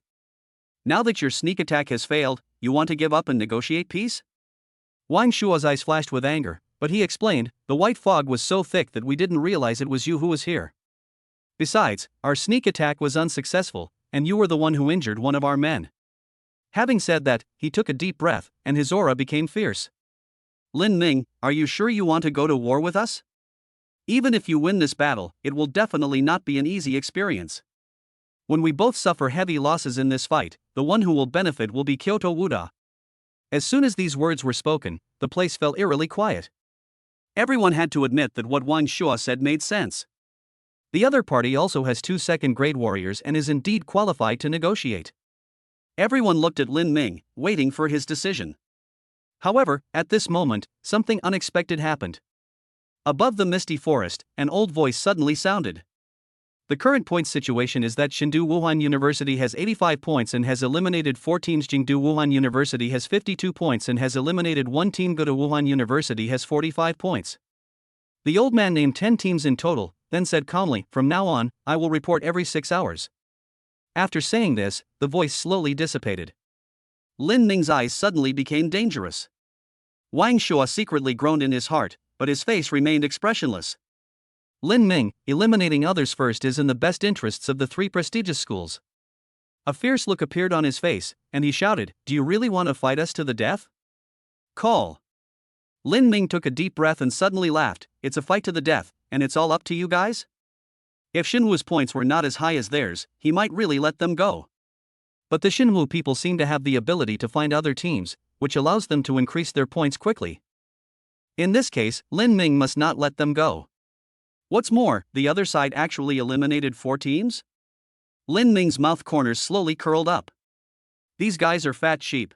Now that your sneak attack has failed, you want to give up and negotiate peace?" Wang Shuo's eyes flashed with anger, but he explained, "The white fog was so thick that we didn't realize it was you who was here. Besides, our sneak attack was unsuccessful, and you were the one who injured one of our men." Having said that, he took a deep breath, and his aura became fierce. "Lin Ming, are you sure you want to go to war with us? Even if you win this battle, it will definitely not be an easy experience. When we both suffer heavy losses in this fight, the one who will benefit will be Kyoto Wuda." As soon as these words were spoken, the place fell eerily quiet. Everyone had to admit that what Wang Shuo said made sense. The other party also has two second-grade warriors and is indeed qualified to negotiate. Everyone looked at Lin Ming, waiting for his decision. However, at this moment, something unexpected happened. Above the misty forest, an old voice suddenly sounded. The current point situation is that Chengdu Wuhan University has 85 points and has eliminated 4 teams. Chengdu Wuhan University has 52 points and has eliminated 1 team. Kyoto Wuhan University has 45 points. The old man named 10 teams in total, then said calmly, "From now on, I will report every 6 hours." After saying this, the voice slowly dissipated. Lin Ming's eyes suddenly became dangerous. Wang Shuo secretly groaned in his heart, but his face remained expressionless. Lin Ming, eliminating others first is in the best interests of the 3 prestigious schools. A fierce look appeared on his face, and he shouted, "Do you really want to fight us to the death? Call." Lin Ming took a deep breath and suddenly laughed. "It's a fight to the death, and it's all up to you guys?" If Xinwu's points were not as high as theirs, he might really let them go. But the Xinwu people seem to have the ability to find other teams, which allows them to increase their points quickly. In this case, Lin Ming must not let them go. What's more, the other side actually eliminated 4 teams? Lin Ming's mouth corners slowly curled up. These guys are fat sheep.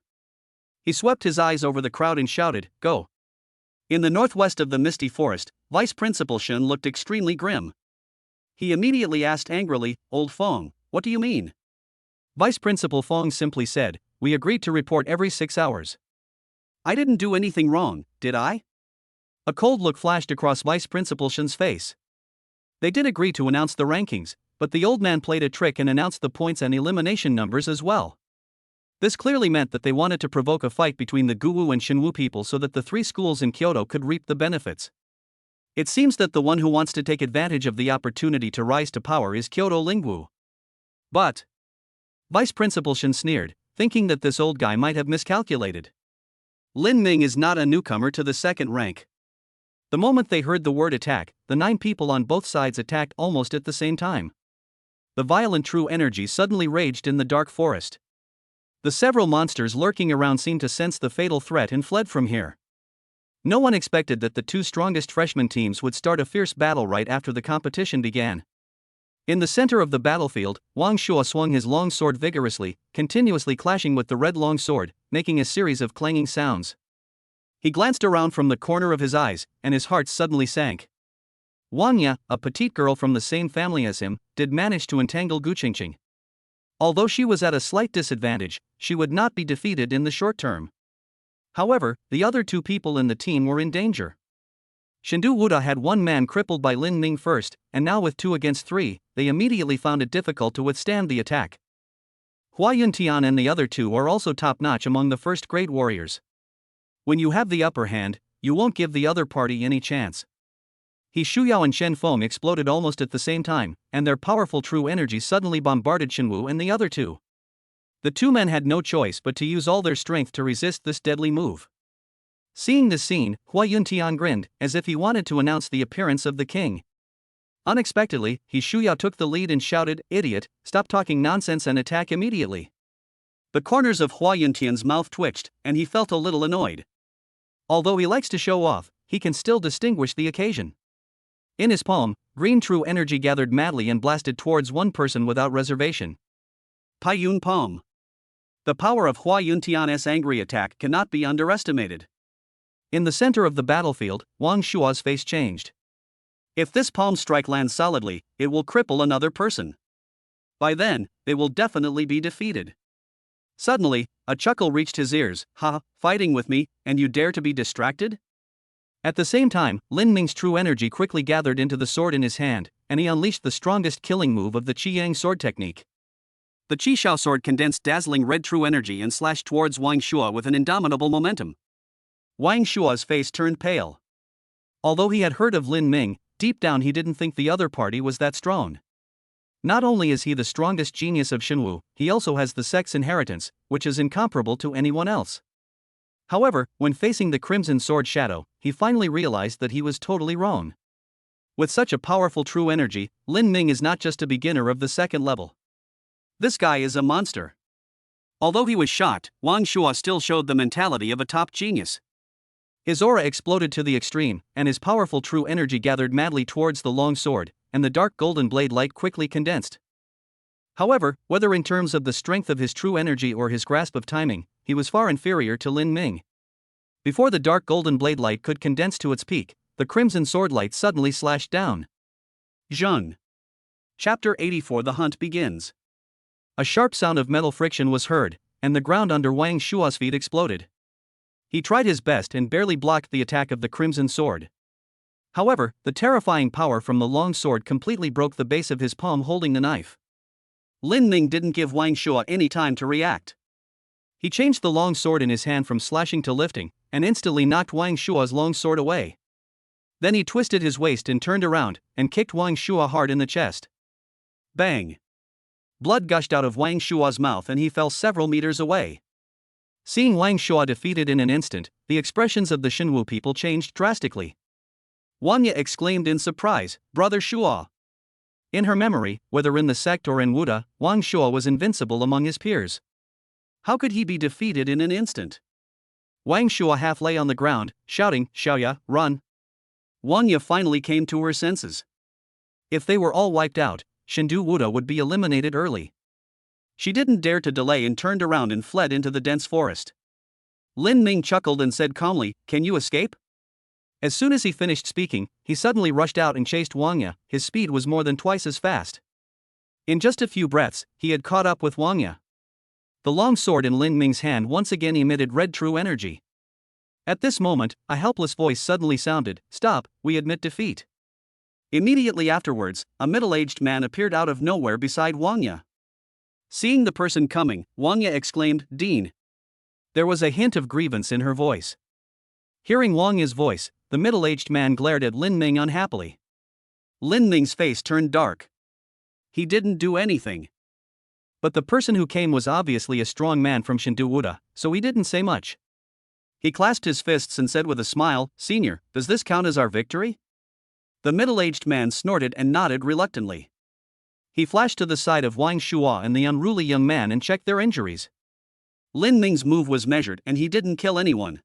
He swept his eyes over the crowd and shouted, "Go." In the northwest of the misty forest, Vice Principal Shen looked extremely grim. He immediately asked angrily, "Old Feng, what do you mean?" Vice Principal Feng simply said, "We agreed to report every 6 hours. I didn't do anything wrong, did I?" A cold look flashed across Vice Principal Shen's face. They did agree to announce the rankings, but the old man played a trick and announced the points and elimination numbers as well. This clearly meant that they wanted to provoke a fight between the Guwu and Xinwu people so that the 3 schools in Kyoto could reap the benefits. It seems that the one who wants to take advantage of the opportunity to rise to power is Kyoto Lingwu. But Vice Principal Shen sneered, thinking that this old guy might have miscalculated. Lin Ming is not a newcomer to the 2nd rank. The moment they heard the word attack, the 9 people on both sides attacked almost at the same time. The violent true energy suddenly raged in the dark forest. The several monsters lurking around seemed to sense the fatal threat and fled from here. No one expected that the 2 strongest freshman teams would start a fierce battle right after the competition began. In the center of the battlefield, Wang Shuo swung his long sword vigorously, continuously clashing with the red long sword, making a series of clanging sounds. He glanced around from the corner of his eyes, and his heart suddenly sank. Wang Ya, a petite girl from the same family as him, did manage to entangle Gu Qingqing. Although she was at a slight disadvantage, she would not be defeated in the short term. However, the other 2 people in the team were in danger. Shindu Wuda had 1 man crippled by Lin Ming first, and now with 2 against 3, they immediately found it difficult to withstand the attack. Hua Yuntian and the other 2 are also top-notch among the first-grade warriors. When you have the upper hand, you won't give the other party any chance. He Shuyao and Shen Feng exploded almost at the same time, and their powerful true energy suddenly bombarded Xinwu and the other 2. The 2 men had no choice but to use all their strength to resist this deadly move. Seeing this scene, Hua Yuntian grinned, as if he wanted to announce the appearance of the king. Unexpectedly, He Shuyao took the lead and shouted, "Idiot, stop talking nonsense and attack immediately." The corners of Hua Yuntian's mouth twitched, and he felt a little annoyed. Although he likes to show off, he can still distinguish the occasion. In his palm, green true energy gathered madly and blasted towards one person without reservation. Pai Yun Palm. The power of Hua Yuntian's angry attack cannot be underestimated. In the center of the battlefield, Wang Shua's face changed. If this palm strike lands solidly, it will cripple another person. By then, they will definitely be defeated. Suddenly, a chuckle reached his ears. "Ha, fighting with me, and you dare to be distracted?" At the same time, Lin Ming's true energy quickly gathered into the sword in his hand, and he unleashed the strongest killing move of the Qiyang sword technique. The Qi Shao sword condensed dazzling red true energy and slashed towards Wang Shuo with an indomitable momentum. Wang Shuo's face turned pale. Although he had heard of Lin Ming, deep down he didn't think the other party was that strong. Not only is he the strongest genius of Xinwu, he also has the sex inheritance, which is incomparable to anyone else. However, when facing the Crimson Sword Shadow, he finally realized that he was totally wrong. With such a powerful true energy, Lin Ming is not just a beginner of the 2nd level. This guy is a monster. Although he was shocked, Wang Shuo still showed the mentality of a top genius. His aura exploded to the extreme, and his powerful true energy gathered madly towards the long sword, and the dark golden blade light quickly condensed. However, whether in terms of the strength of his true energy or his grasp of timing, he was far inferior to Lin Ming. Before the dark golden blade light could condense to its peak, the crimson sword light suddenly slashed down. Zheng. Chapter 84. The hunt begins. A sharp sound of metal friction was heard, and the ground under Wang Shuo's feet exploded. He tried his best and barely blocked the attack of the crimson sword. However, the terrifying power from the long sword completely broke the base of his palm holding the knife. Lin Ming didn't give Wang Shuo any time to react. He changed the long sword in his hand from slashing to lifting, and instantly knocked Wang Shuo's long sword away. Then he twisted his waist and turned around, and kicked Wang Shuo hard in the chest. Bang! Blood gushed out of Wang Shuo's mouth and he fell several meters away. Seeing Wang Shuo defeated in an instant, the expressions of the Chunyu people changed drastically. Wang Ye exclaimed in surprise, "Brother Shuo!" In her memory, whether in the sect or in Wuda, Wang Shuo was invincible among his peers. How could he be defeated in an instant? Wang Shuo half lay on the ground, shouting, "Xiaoya, run!" Wang Ye finally came to her senses. If they were all wiped out, Shindu Wuda would be eliminated early. She didn't dare to delay and turned around and fled into the dense forest. Lin Ming chuckled and said calmly, "Can you escape?" As soon as he finished speaking, he suddenly rushed out and chased Wang Ye. His speed was more than twice as fast. In just a few breaths, he had caught up with Wang Ye. The long sword in Lin Ming's hand once again emitted red true energy. At this moment, a helpless voice suddenly sounded, "Stop, we admit defeat." Immediately afterwards, a middle-aged man appeared out of nowhere beside Wang Ye. Seeing the person coming, Wang Ye exclaimed, "Dean." There was a hint of grievance in her voice. Hearing Wang Ye's voice, the middle-aged man glared at Lin Ming unhappily. Lin Ming's face turned dark. He didn't do anything. But the person who came was obviously a strong man from Shindu Wuda, so he didn't say much. He clasped his fists and said with a smile, "Senior, does this count as our victory?" The middle-aged man snorted and nodded reluctantly. He flashed to the side of Wang Shuo and the unruly young man and checked their injuries. Lin Ming's move was measured and he didn't kill anyone.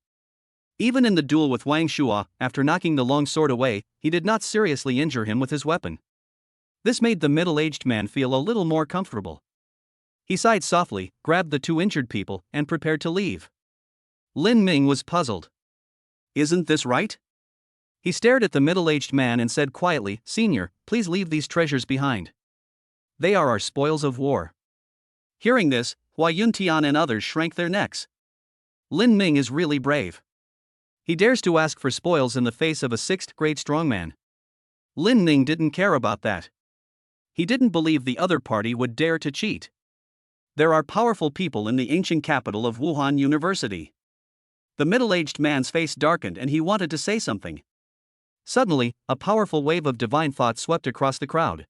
Even in the duel with Wang Shuo, after knocking the long sword away, he did not seriously injure him with his weapon. This made the middle-aged man feel a little more comfortable. He sighed softly, grabbed the two injured people, and prepared to leave. Lin Ming was puzzled. Isn't this right? He stared at the middle-aged man and said quietly, "Senior, please leave these treasures behind. They are our spoils of war." Hearing this, Hua Yuntian and others shrank their necks. Lin Ming is really brave. He dares to ask for spoils in the face of a 6th-grade strongman. Lin Ming didn't care about that. He didn't believe the other party would dare to cheat. There are powerful people in the ancient capital of Wuhan University. The middle-aged man's face darkened and he wanted to say something. Suddenly, a powerful wave of divine thought swept across the crowd.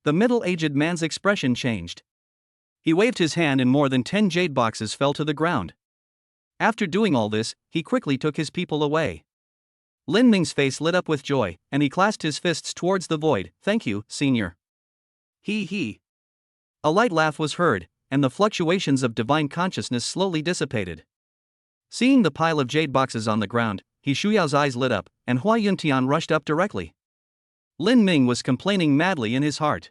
The middle-aged man's expression changed. He waved his hand and more than 10 jade boxes fell to the ground. After doing all this, he quickly took his people away. Lin Ming's face lit up with joy, and he clasped his fists towards the void. "Thank you, senior." He. A light laugh was heard, and the fluctuations of divine consciousness slowly dissipated. Seeing the pile of jade boxes on the ground, He Shuyao's eyes lit up, and Hua Yuntian rushed up directly. Lin Ming was complaining madly in his heart.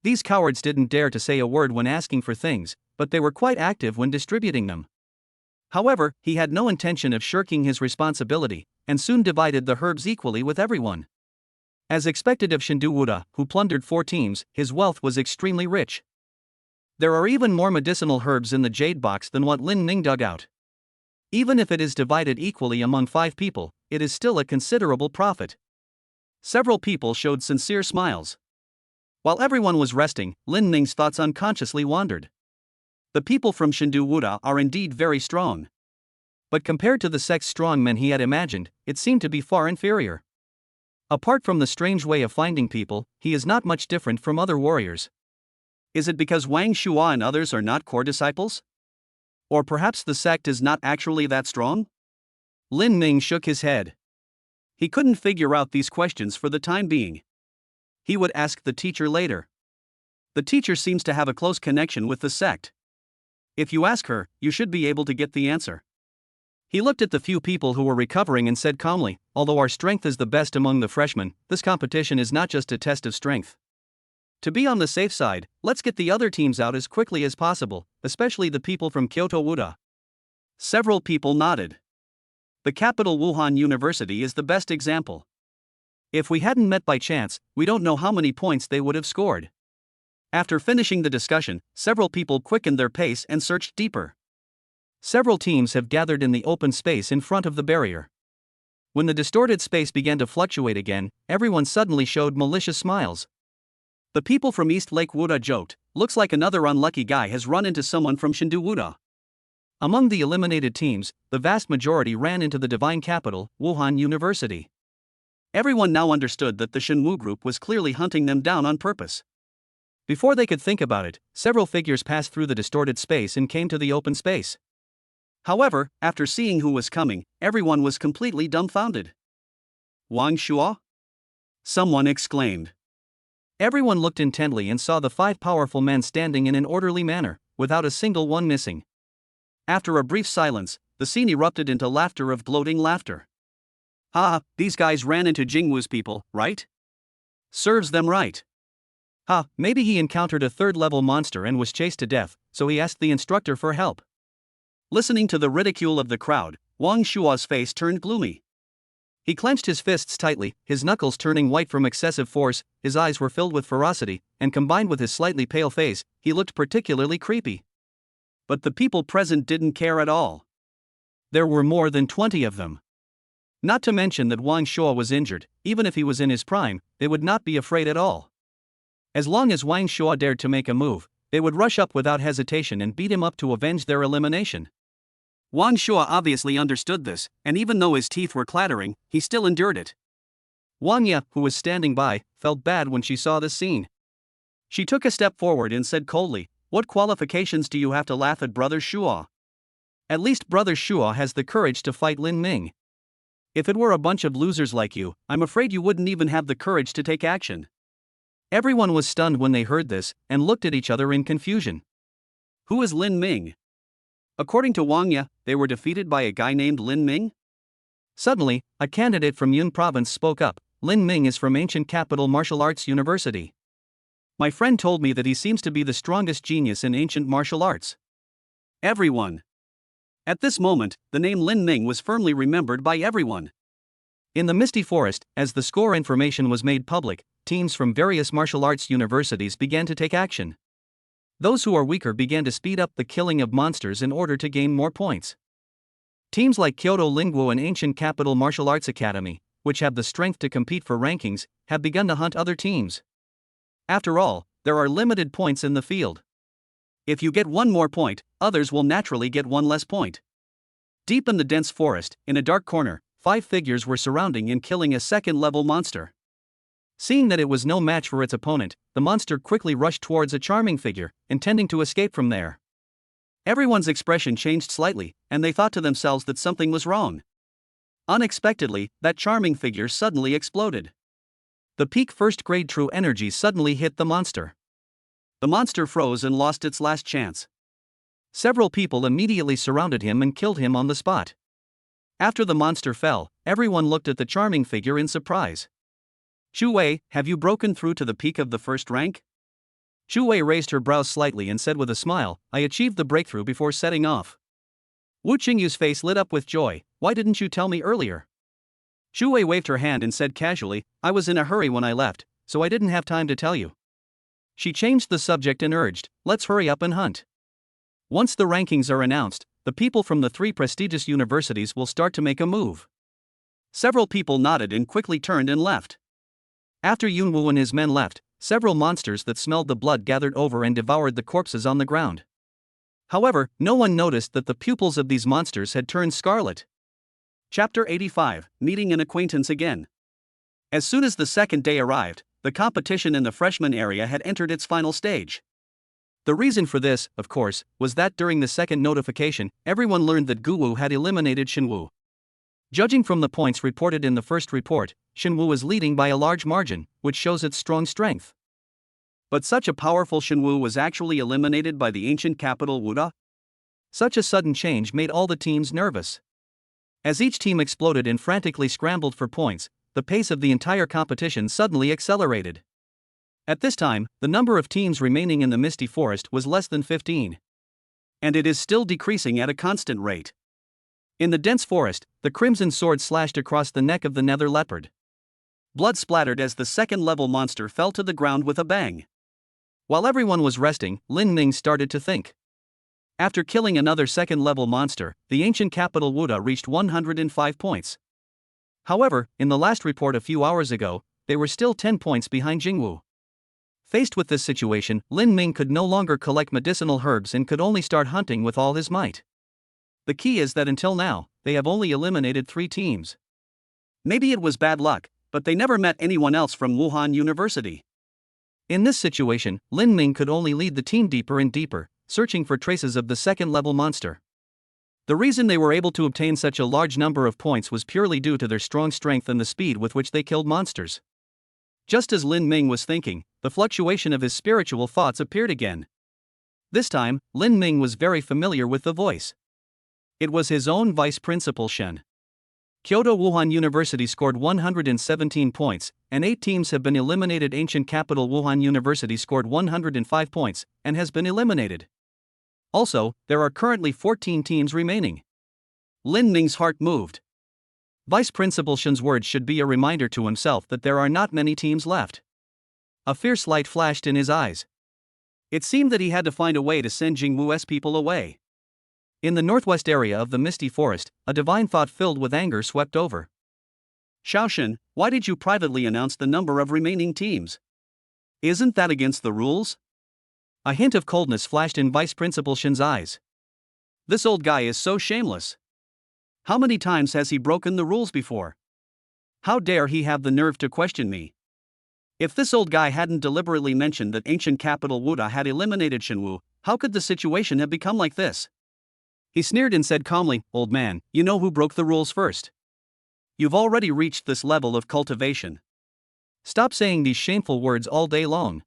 These cowards didn't dare to say a word when asking for things, but they were quite active when distributing them. However, he had no intention of shirking his responsibility, and soon divided the herbs equally with everyone. As expected of Shindu Wuda, who plundered 4 teams, his wealth was extremely rich. There are even more medicinal herbs in the jade box than what Lin Ming dug out. Even if it is divided equally among 5 people, it is still a considerable profit. Several people showed sincere smiles. While everyone was resting, Lin Ming's thoughts unconsciously wandered. The people from Shindu Wuda are indeed very strong. But compared to the sect's strong men he had imagined, it seemed to be far inferior. Apart from the strange way of finding people, he is not much different from other warriors. Is it because Wang Shuo and others are not core disciples? Or perhaps the sect is not actually that strong? Lin Ming shook his head. He couldn't figure out these questions for the time being. He would ask the teacher later. The teacher seems to have a close connection with the sect. If you ask her, you should be able to get the answer. He looked at the few people who were recovering and said calmly, "Although our strength is the best among the freshmen, this competition is not just a test of strength. To be on the safe side, let's get the other teams out as quickly as possible, especially the people from Kyoto Wuda." Several people nodded. The capital Wuhan University is the best example. If we hadn't met by chance, we don't know how many points they would have scored. After finishing the discussion, several people quickened their pace and searched deeper. Several teams have gathered in the open space in front of the barrier. When the distorted space began to fluctuate again, everyone suddenly showed malicious smiles. The people from East Lake Wuda joked, "Looks like another unlucky guy has run into someone from Shindu Wuda." Among the eliminated teams, the vast majority ran into the divine capital, Wuhan University. Everyone now understood that the Shenwu group was clearly hunting them down on purpose. Before they could think about it, several figures passed through the distorted space and came to the open space. However, after seeing who was coming, everyone was completely dumbfounded. "Wang Shuo?" someone exclaimed. Everyone looked intently and saw the 5 powerful men standing in an orderly manner, without a single one missing. After a brief silence, the scene erupted into laughter of gloating laughter. "Ha, these guys ran into Jingwu's people, right? Serves them right. Ha, maybe he encountered a 3rd-level monster and was chased to death, so he asked the instructor for help." Listening to the ridicule of the crowd, Wang Shuo's face turned gloomy. He clenched his fists tightly, his knuckles turning white from excessive force, his eyes were filled with ferocity, and combined with his slightly pale face, he looked particularly creepy. But the people present didn't care at all. There were more than 20 of them. Not to mention that Wang Shuo was injured. Even if he was in his prime, they would not be afraid at all. As long as Wang Shuo dared to make a move, they would rush up without hesitation and beat him up to avenge their elimination. Wang Shuo obviously understood this, and even though his teeth were clattering, he still endured it. Wang Ye, who was standing by, felt bad when she saw this scene. She took a step forward and said coldly, "What qualifications do you have to laugh at Brother Shuo? At least Brother Shuo has the courage to fight Lin Ming. If it were a bunch of losers like you, I'm afraid you wouldn't even have the courage to take action." Everyone was stunned when they heard this, and looked at each other in confusion. Who is Lin Ming? According to Wang Ye, they were defeated by a guy named Lin Ming? Suddenly, a candidate from Yun Province spoke up. "Lin Ming is from ancient capital Martial Arts University. My friend told me that he seems to be the strongest genius in ancient martial arts." Everyone. At this moment, the name Lin Ming was firmly remembered by everyone. In the misty forest, as the score information was made public, teams from various martial arts universities began to take action. Those who are weaker began to speed up the killing of monsters in order to gain more points. Teams like Kyoto Lingguo and Ancient Capital Martial Arts Academy, which have the strength to compete for rankings, have begun to hunt other teams. After all, there are limited points in the field. If you get one more point, others will naturally get one less point. Deep in the dense forest, in a dark corner, 5 figures were surrounding and killing a 2nd-level monster. Seeing that it was no match for its opponent, the monster quickly rushed towards a charming figure, intending to escape from there. Everyone's expression changed slightly, and they thought to themselves that something was wrong. Unexpectedly, that charming figure suddenly exploded. The peak 1st-grade true energy suddenly hit the monster. The monster froze and lost its last chance. Several people immediately surrounded him and killed him on the spot. After the monster fell, everyone looked at the charming figure in surprise. "Xu Wei, have you broken through to the peak of the 1st rank?" Xu Wei raised her brows slightly and said with a smile, "I achieved the breakthrough before setting off." Wu Qingyu's face lit up with joy. "Why didn't you tell me earlier?" Xu Wei waved her hand and said casually, "I was in a hurry when I left, so I didn't have time to tell you." She changed the subject and urged, "Let's hurry up and hunt. Once the rankings are announced, the people from the 3 prestigious universities will start to make a move." Several people nodded and quickly turned and left. After Yunwu and his men left, several monsters that smelled the blood gathered over and devoured the corpses on the ground. However, no one noticed that the pupils of these monsters had turned scarlet. Chapter 85, Meeting an Acquaintance Again. As soon as the 2nd day arrived, the competition in the freshman area had entered its final stage. The reason for this, of course, was that during the 2nd notification, everyone learned that Guwu had eliminated Shenwu. Judging from the points reported in the 1st report, Shenwu is leading by a large margin, which shows its strong strength. But such a powerful Shenwu was actually eliminated by the ancient capital Wuda? Such a sudden change made all the teams nervous. As each team exploded and frantically scrambled for points, the pace of the entire competition suddenly accelerated. At this time, the number of teams remaining in the misty forest was less than 15. And it is still decreasing at a constant rate. In the dense forest, the crimson sword slashed across the neck of the nether leopard. Blood splattered as the 2nd-level monster fell to the ground with a bang. While everyone was resting, Lin Ming started to think. After killing another 2nd-level monster, the ancient capital Wuda reached 105 points. However, in the last report a few hours ago, they were still 10 points behind Jingwu. Faced with this situation, Lin Ming could no longer collect medicinal herbs and could only start hunting with all his might. The key is that until now, they have only eliminated 3 teams. Maybe it was bad luck, but they never met anyone else from Wuhan University. In this situation, Lin Ming could only lead the team deeper and deeper, searching for traces of the second-level monster. The reason they were able to obtain such a large number of points was purely due to their strong strength and the speed with which they killed monsters. Just as Lin Ming was thinking, the fluctuation of his spiritual thoughts appeared again. This time, Lin Ming was very familiar with the voice. It was his own Vice Principal Shen. Kyoto Wuhan University scored 117 points, and 8 teams have been eliminated. Ancient capital Wuhan University scored 105 points, and has been eliminated. Also, there are currently 14 teams remaining. Lin Ming's heart moved. Vice Principal Shen's words should be a reminder to himself that there are not many teams left. A fierce light flashed in his eyes. It seemed that he had to find a way to send Jingwu's people away. In the northwest area of the misty forest, a divine thought filled with anger swept over. Shaoshan, why did you privately announce the number of remaining teams? Isn't that against the rules? A hint of coldness flashed in Vice Principal Shen's eyes. This old guy is so shameless. How many times has he broken the rules before? How dare he have the nerve to question me? If this old guy hadn't deliberately mentioned that ancient capital Wuda had eliminated Shenwu, how could the situation have become like this? He sneered and said calmly, "Old man, you know who broke the rules first. You've already reached this level of cultivation. Stop saying these shameful words all day long.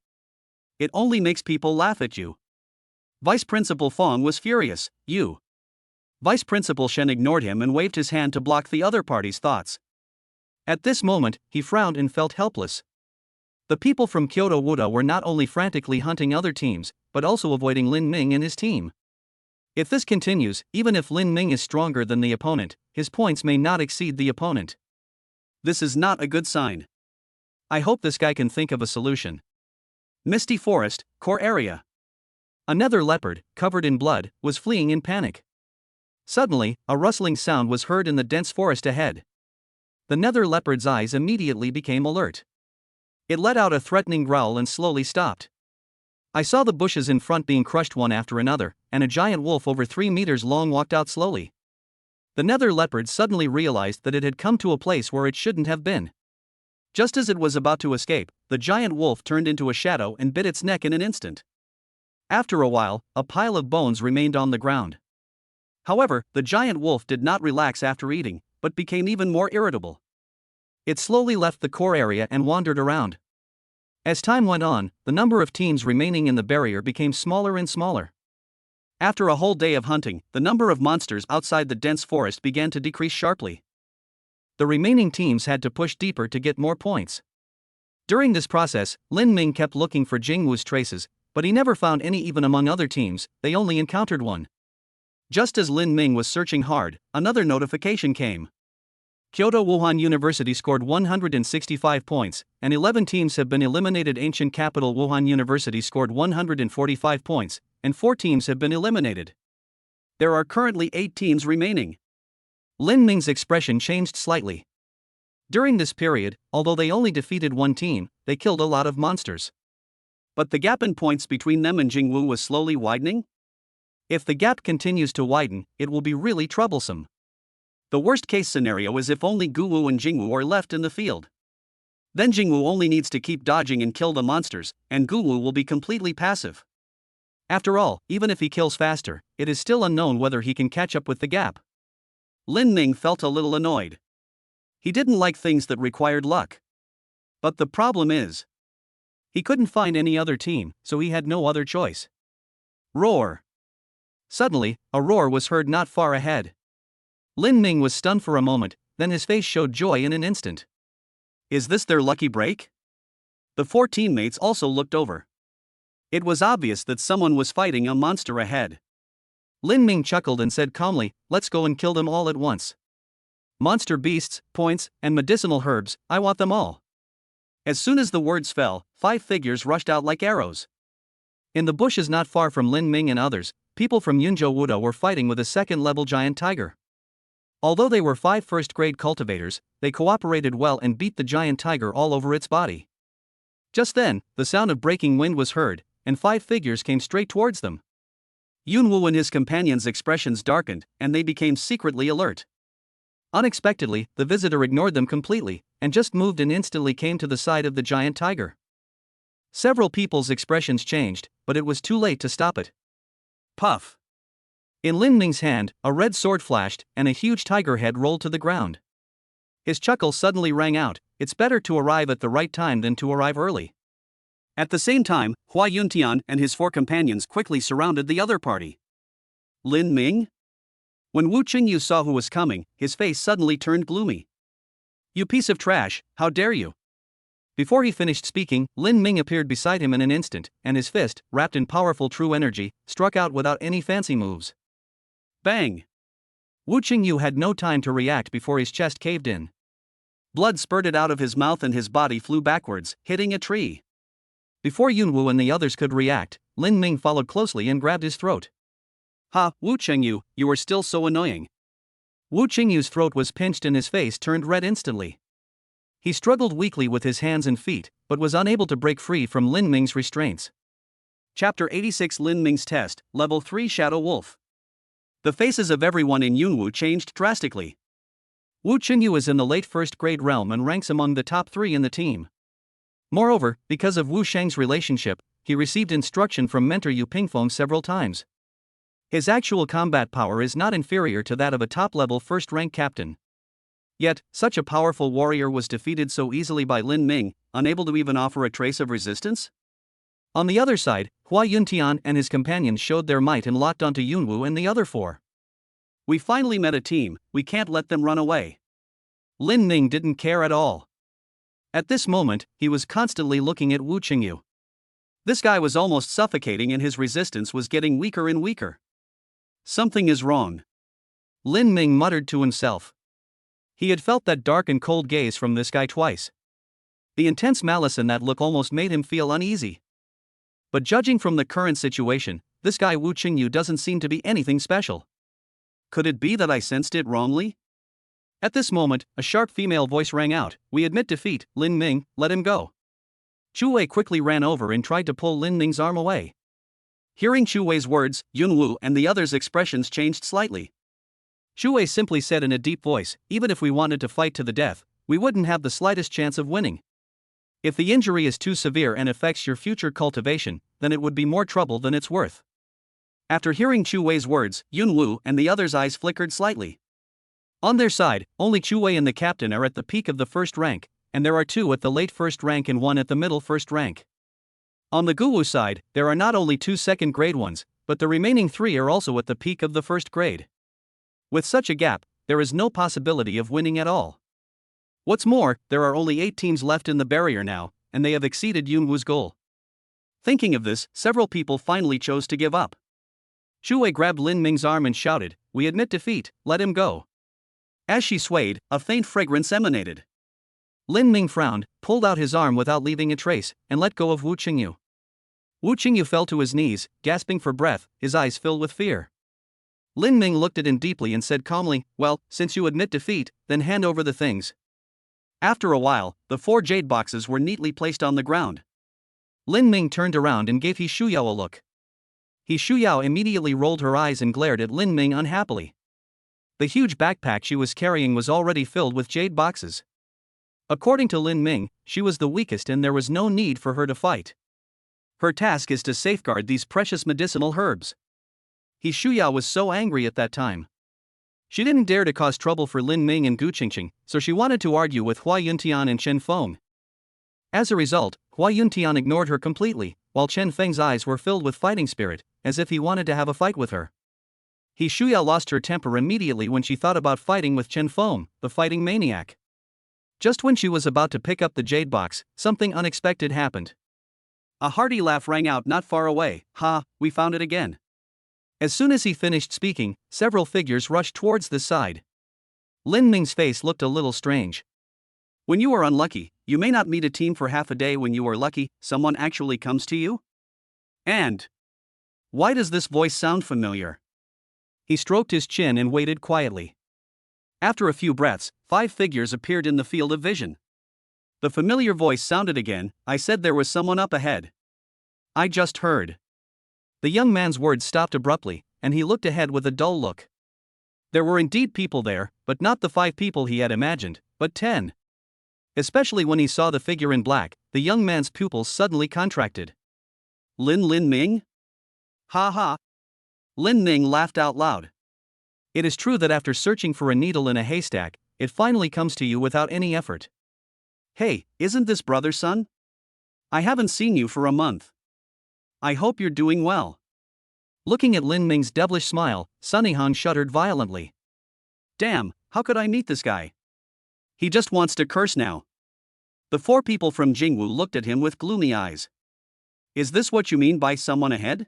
It only makes people laugh at you." Vice Principal Fong was furious. "You." Vice Principal Shen ignored him and waved his hand to block the other party's thoughts. At this moment, he frowned and felt helpless. The people from Kyoto Wuda were not only frantically hunting other teams, but also avoiding Lin Ming and his team. If this continues, even if Lin Ming is stronger than the opponent, his points may not exceed the opponent. This is not a good sign. I hope this guy can think of a solution. Misty Forest, core area. Another leopard, covered in blood, was fleeing in panic. Suddenly, a rustling sound was heard in the dense forest ahead. The nether leopard's eyes immediately became alert. It let out a threatening growl and slowly stopped. I saw the bushes in front being crushed one after another, and a giant wolf over 3 meters long walked out slowly. The nether leopard suddenly realized that it had come to a place where it shouldn't have been. Just as it was about to escape, the giant wolf turned into a shadow and bit its neck in an instant. After a while, a pile of bones remained on the ground. However, the giant wolf did not relax after eating, but became even more irritable. It slowly left the core area and wandered around. As time went on, the number of teams remaining in the barrier became smaller and smaller. After a whole day of hunting, the number of monsters outside the dense forest began to decrease sharply. The remaining teams had to push deeper to get more points. During this process, Lin Ming kept looking for Jingwu's traces, but he never found any even among other teams, they only encountered one. Just as Lin Ming was searching hard, another notification came. Kyoto Wuhan University scored 165 points, and 11 teams have been eliminated. Ancient capital Wuhan University scored 145 points, and 4 teams have been eliminated. There are currently 8 teams remaining. Lin Ming's expression changed slightly. During this period, although they only defeated 1 team, they killed a lot of monsters. But the gap in points between them and Jingwu was slowly widening? If the gap continues to widen, it will be really troublesome. The worst-case scenario is if only Guwu and Jingwu are left in the field. Then Jingwu only needs to keep dodging and kill the monsters, and Guwu will be completely passive. After all, even if he kills faster, it is still unknown whether he can catch up with the gap. Lin Ming felt a little annoyed. He didn't like things that required luck. But the problem is, he couldn't find any other team, so he had no other choice. Roar! Suddenly, a roar was heard not far ahead. Lin Ming was stunned for a moment, then his face showed joy in an instant. Is this their lucky break? The 4 teammates also looked over. It was obvious that someone was fighting a monster ahead. Lin Ming chuckled and said calmly, "Let's go and kill them all at once. Monster beasts, points, and medicinal herbs, I want them all." As soon as the words fell, 5 figures rushed out like arrows. In the bushes not far from Lin Ming and others, people from Yunzhou Wuda were fighting with a second-level giant tiger. Although they were 5 first-grade cultivators, they cooperated well and beat the giant tiger all over its body. Just then, the sound of breaking wind was heard, and 5 figures came straight towards them. Yunwu and his companions' expressions darkened, and they became secretly alert. Unexpectedly, the visitor ignored them completely, and just moved and instantly came to the side of the giant tiger. Several people's expressions changed, but it was too late to stop it. Puff! In Lin Ming's hand, a red sword flashed, and a huge tiger head rolled to the ground. His chuckle suddenly rang out, "It's better to arrive at the right time than to arrive early." At the same time, Hua Yuntian and his 4 companions quickly surrounded the other party. Lin Ming? When Wu Chengyu saw who was coming, his face suddenly turned gloomy. "You piece of trash, how dare you!" Before he finished speaking, Lin Ming appeared beside him in an instant, and his fist, wrapped in powerful true energy, struck out without any fancy moves. Bang! Wu Chengyu had no time to react before his chest caved in. Blood spurted out of his mouth and his body flew backwards, hitting a tree. Before Yunwu and the others could react, Lin Ming followed closely and grabbed his throat. "Ha, Wu Chengyu, you are still so annoying." Wu Chengyu's throat was pinched and his face turned red instantly. He struggled weakly with his hands and feet, but was unable to break free from Lin Ming's restraints. Chapter 86 Lin Ming's Test, Level 3 Shadow Wolf. The faces of everyone in Yunwu changed drastically. Wu Chengyu is in the late first-grade realm and ranks among the top 3 in the team. Moreover, because of Wu Shang's relationship, he received instruction from mentor Yu Pingfeng several times. His actual combat power is not inferior to that of a top-level first-rank captain. Yet, such a powerful warrior was defeated so easily by Lin Ming, unable to even offer a trace of resistance? On the other side, Hua Yuntian and his companions showed their might and locked onto Yunwu and the other 4. "We finally met a team, we can't let them run away." Lin Ming didn't care at all. At this moment, he was constantly looking at Wu Chengyu. This guy was almost suffocating and his resistance was getting weaker and weaker. Something is wrong. Lin Ming muttered to himself. He had felt that dark and cold gaze from this guy twice. The intense malice in that look almost made him feel uneasy. But judging from the current situation, this guy Wu Chengyu doesn't seem to be anything special. Could it be that I sensed it wrongly? At this moment, a sharp female voice rang out, "We admit defeat, Lin Ming, let him go." Chu Wei quickly ran over and tried to pull Lin Ming's arm away. Hearing Chu Wei's words, Yunwu and the others' expressions changed slightly. Chu Wei simply said in a deep voice, "Even if we wanted to fight to the death, we wouldn't have the slightest chance of winning. If the injury is too severe and affects your future cultivation, then it would be more trouble than it's worth." After hearing Chu Wei's words, Yunwu and the others' eyes flickered slightly. On their side, only Chu Wei and the captain are at the peak of the first rank, and there are 2 at the late first rank and 1 at the middle first rank. On the Guwu side, there are not only 2 second-grade ones, but the remaining 3 are also at the peak of the first grade. With such a gap, there is no possibility of winning at all. What's more, there are only 8 teams left in the barrier now, and they have exceeded Yunwu's goal. Thinking of this, several people finally chose to give up. Chu Wei grabbed Lin Ming's arm and shouted, "We admit defeat, let him go." As she swayed, a faint fragrance emanated. Lin Ming frowned, pulled out his arm without leaving a trace, and let go of Wu Chengyu. Wu Chengyu fell to his knees, gasping for breath, his eyes filled with fear. Lin Ming looked at him deeply and said calmly, "Well, since you admit defeat, then hand over the things." After a while, the 4 jade boxes were neatly placed on the ground. Lin Ming turned around and gave He Shuyao a look. He Shuyao immediately rolled her eyes and glared at Lin Ming unhappily. The huge backpack she was carrying was already filled with jade boxes. According to Lin Ming, she was the weakest and there was no need for her to fight. Her task is to safeguard these precious medicinal herbs. He Shuyao was so angry at that time. She didn't dare to cause trouble for Lin Ming and Gu Qingqing, so she wanted to argue with Hua Yuntian and Chen Feng. As a result, Hua Yuntian ignored her completely, while Chen Feng's eyes were filled with fighting spirit, as if he wanted to have a fight with her. He Shuyao lost her temper immediately when she thought about fighting with Chen Feng, the fighting maniac. Just when she was about to pick up the jade box, something unexpected happened. A hearty laugh rang out not far away. "Ha, we found it again." As soon as he finished speaking, several figures rushed towards the side. Lin Ming's face looked a little strange. When you are unlucky, you may not meet a team for half a day. When you are lucky, someone actually comes to you? And why does this voice sound familiar? He stroked his chin and waited quietly. After a few breaths, 5 figures appeared in the field of vision. The familiar voice sounded again. I said there was someone up ahead. I just heard. The young man's words stopped abruptly, and he looked ahead with a dull look. There were indeed people there, but not the 5 people he had imagined, but 10. Especially when he saw the figure in black, the young man's pupils suddenly contracted. Lin Ming? Ha ha. Lin Ming laughed out loud. It is true that after searching for a needle in a haystack, it finally comes to you without any effort. Hey, isn't this brother son? I haven't seen you for a month. I hope you're doing well. Looking at Lin Ming's devilish smile, Sunny Han shuddered violently. Damn, how could I meet this guy? He just wants to curse now. The 4 people from Jingwu looked at him with gloomy eyes. Is this what you mean by someone ahead?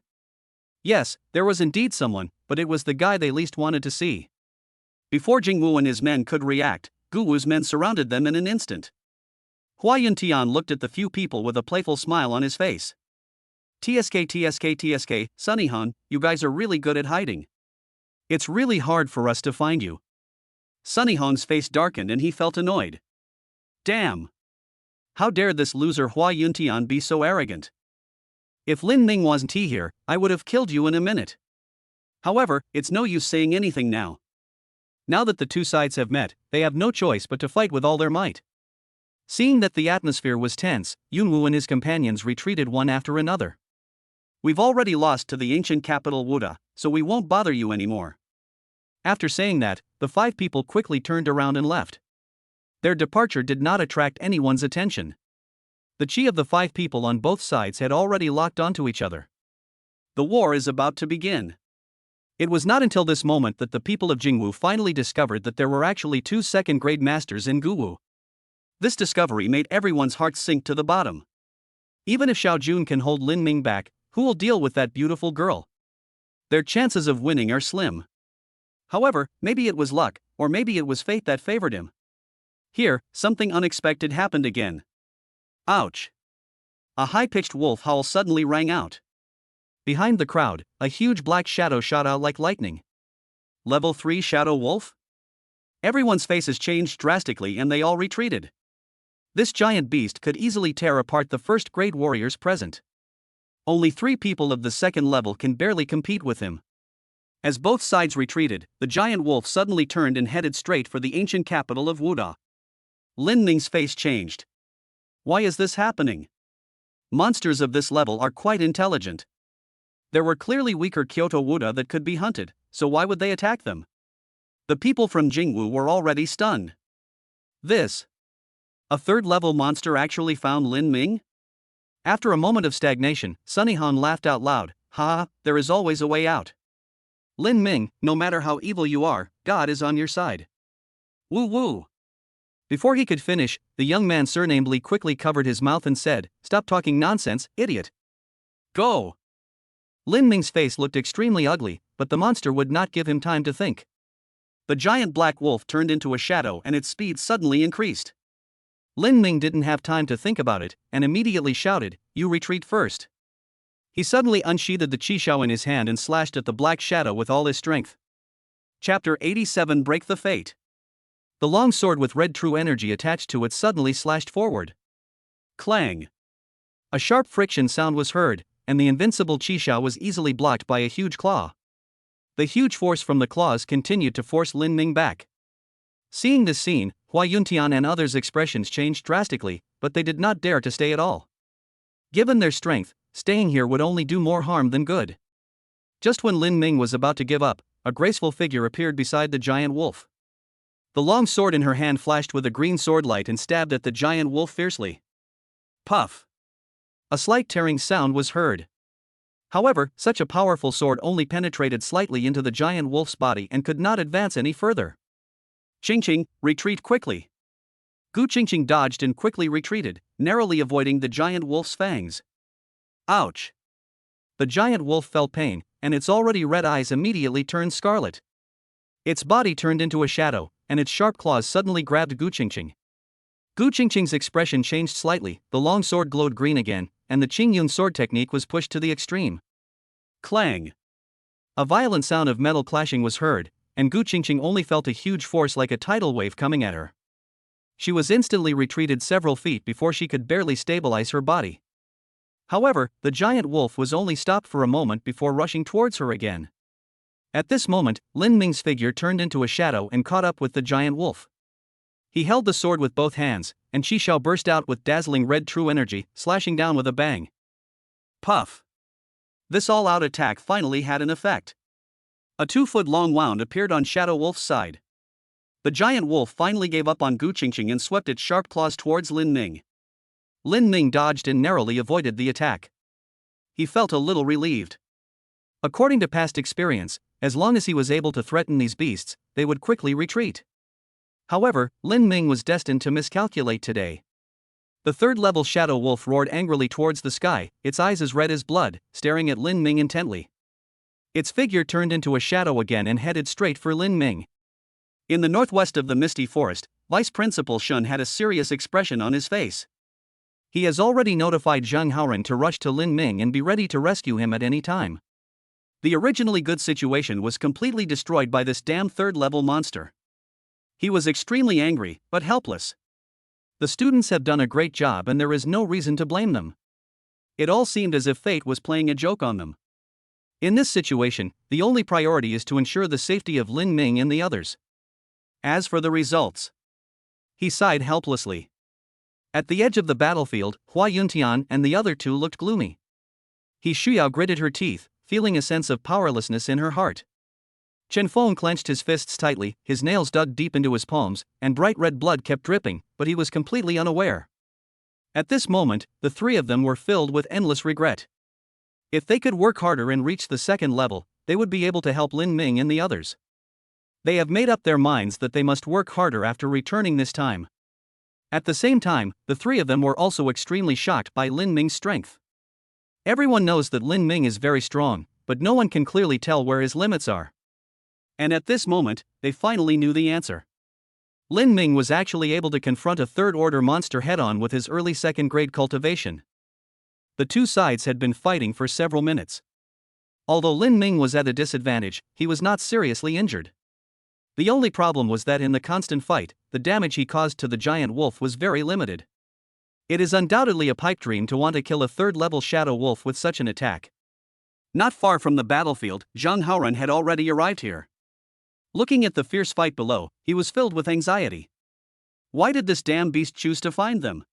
Yes, there was indeed someone, but it was the guy they least wanted to see. Before Jingwu and his men could react, Guwu's men surrounded them in an instant. Hua Yuntian looked at the few people with a playful smile on his face. TSK, Sunny Han, you guys are really good at hiding. It's really hard for us to find you. Sunny Han's face darkened and he felt annoyed. Damn! How dare this loser Hua Yuntian be so arrogant? If Lin Ming wasn't here, I would have killed you in a minute. However, it's no use saying anything now. Now that the 2 sides have met, they have no choice but to fight with all their might. Seeing that the atmosphere was tense, Yunwu and his companions retreated one after another. We've already lost to the ancient capital Wuda, so we won't bother you anymore. After saying that, the 5 people quickly turned around and left. Their departure did not attract anyone's attention. The chi of the 5 people on both sides had already locked onto each other. The war is about to begin. It was not until this moment that the people of Jingwu finally discovered that there were actually 2 second-grade masters in Guwu. This discovery made everyone's heart sink to the bottom. Even if Xiao Jun can hold Lin Ming back, who will deal with that beautiful girl? Their chances of winning are slim. However, maybe it was luck, or maybe it was fate that favored him. Here, something unexpected happened again. Ouch! A high-pitched wolf howl suddenly rang out. Behind the crowd, a huge black shadow shot out like lightning. Level 3 Shadow Wolf? Everyone's faces changed drastically and they all retreated. This giant beast could easily tear apart the first-grade warriors present. Only 3 people of the 2nd level can barely compete with him. As both sides retreated, the giant wolf suddenly turned and headed straight for the ancient capital of Wuda. Lin Ming's face changed. Why is this happening? Monsters of this level are quite intelligent. There were clearly weaker Kyoto Wuda that could be hunted, so why would they attack them? The people from Jingwu were already stunned. This. A 3rd-level monster actually found Lin Ming? After a moment of stagnation, Sunny Han laughed out loud. Ha, there is always a way out. Lin Ming, no matter how evil you are, God is on your side. Woo woo. Before he could finish, the young man surnamed Li quickly covered his mouth and said, Stop talking nonsense, idiot. Go. Lin Ming's face looked extremely ugly, but the monster would not give him time to think. The giant black wolf turned into a shadow and its speed suddenly increased. Lin Ming didn't have time to think about it, and immediately shouted, You retreat first. He suddenly unsheathed the Qishao in his hand and slashed at the black shadow with all his strength. Chapter 87 Break the Fate. The long sword with red true energy attached to it suddenly slashed forward. Clang. A sharp friction sound was heard, and the invincible Qishao was easily blocked by a huge claw. The huge force from the claws continued to force Lin Ming back. Seeing this scene, Hua Yuntian and others' expressions changed drastically, but they did not dare to stay at all. Given their strength, staying here would only do more harm than good. Just when Lin Ming was about to give up, a graceful figure appeared beside the giant wolf. The long sword in her hand flashed with a green sword light and stabbed at the giant wolf fiercely. Puff! A slight tearing sound was heard. However, such a powerful sword only penetrated slightly into the giant wolf's body and could not advance any further. Qingqing, retreat quickly. Gu Qingqing dodged and quickly retreated, narrowly avoiding the giant wolf's fangs. Ouch! The giant wolf felt pain, and its already red eyes immediately turned scarlet. Its body turned into a shadow, and its sharp claws suddenly grabbed Gu Qingqing. Gu Qingqing's expression changed slightly, the long sword glowed green again, and the Qingyun sword technique was pushed to the extreme. Clang! A violent sound of metal clashing was heard, and Gu Qingqing only felt a huge force like a tidal wave coming at her. She was instantly retreated several feet before she could barely stabilize her body. However, the giant wolf was only stopped for a moment before rushing towards her again. At this moment, Lin Ming's figure turned into a shadow and caught up with the giant wolf. He held the sword with both hands, and Qi Xiao burst out with dazzling red true energy, slashing down with a bang. Puff! This all-out attack finally had an effect. A 2-foot-long wound appeared on Shadow Wolf's side. The giant wolf finally gave up on Gu Qingqing and swept its sharp claws towards Lin Ming. Lin Ming dodged and narrowly avoided the attack. He felt a little relieved. According to past experience, as long as he was able to threaten these beasts, they would quickly retreat. However, Lin Ming was destined to miscalculate today. The third-level shadow wolf roared angrily towards the sky, its eyes as red as blood, staring at Lin Ming intently. Its figure turned into a shadow again and headed straight for Lin Ming. In the northwest of the misty forest, Vice Principal Shun had a serious expression on his face. He has already notified Zhang Haoren to rush to Lin Ming and be ready to rescue him at any time. The originally good situation was completely destroyed by this damn third-level monster. He was extremely angry, but helpless. The students have done a great job and there is no reason to blame them. It all seemed as if fate was playing a joke on them. In this situation, the only priority is to ensure the safety of Lin Ming and the others. As for the results, he sighed helplessly. At the edge of the battlefield, Hua Yuntian and the other two looked gloomy. He Shuyao gritted her teeth, feeling a sense of powerlessness in her heart. Chen Feng clenched his fists tightly, his nails dug deep into his palms, and bright red blood kept dripping, but he was completely unaware. At this moment, the three of them were filled with endless regret. If they could work harder and reach the second level, they would be able to help Lin Ming and the others. They have made up their minds that they must work harder after returning this time. At the same time, the three of them were also extremely shocked by Lin Ming's strength. Everyone knows that Lin Ming is very strong, but no one can clearly tell where his limits are. And at this moment, they finally knew the answer. Lin Ming was actually able to confront a third-order monster head-on with his early second-grade cultivation. The two sides had been fighting for several minutes. Although Lin Ming was at a disadvantage, he was not seriously injured. The only problem was that in the constant fight, the damage he caused to the giant wolf was very limited. It is undoubtedly a pipe dream to want to kill a third-level shadow wolf with such an attack. Not far from the battlefield, Zhang Haoren had already arrived here. Looking at the fierce fight below, he was filled with anxiety. Why did this damn beast choose to find them?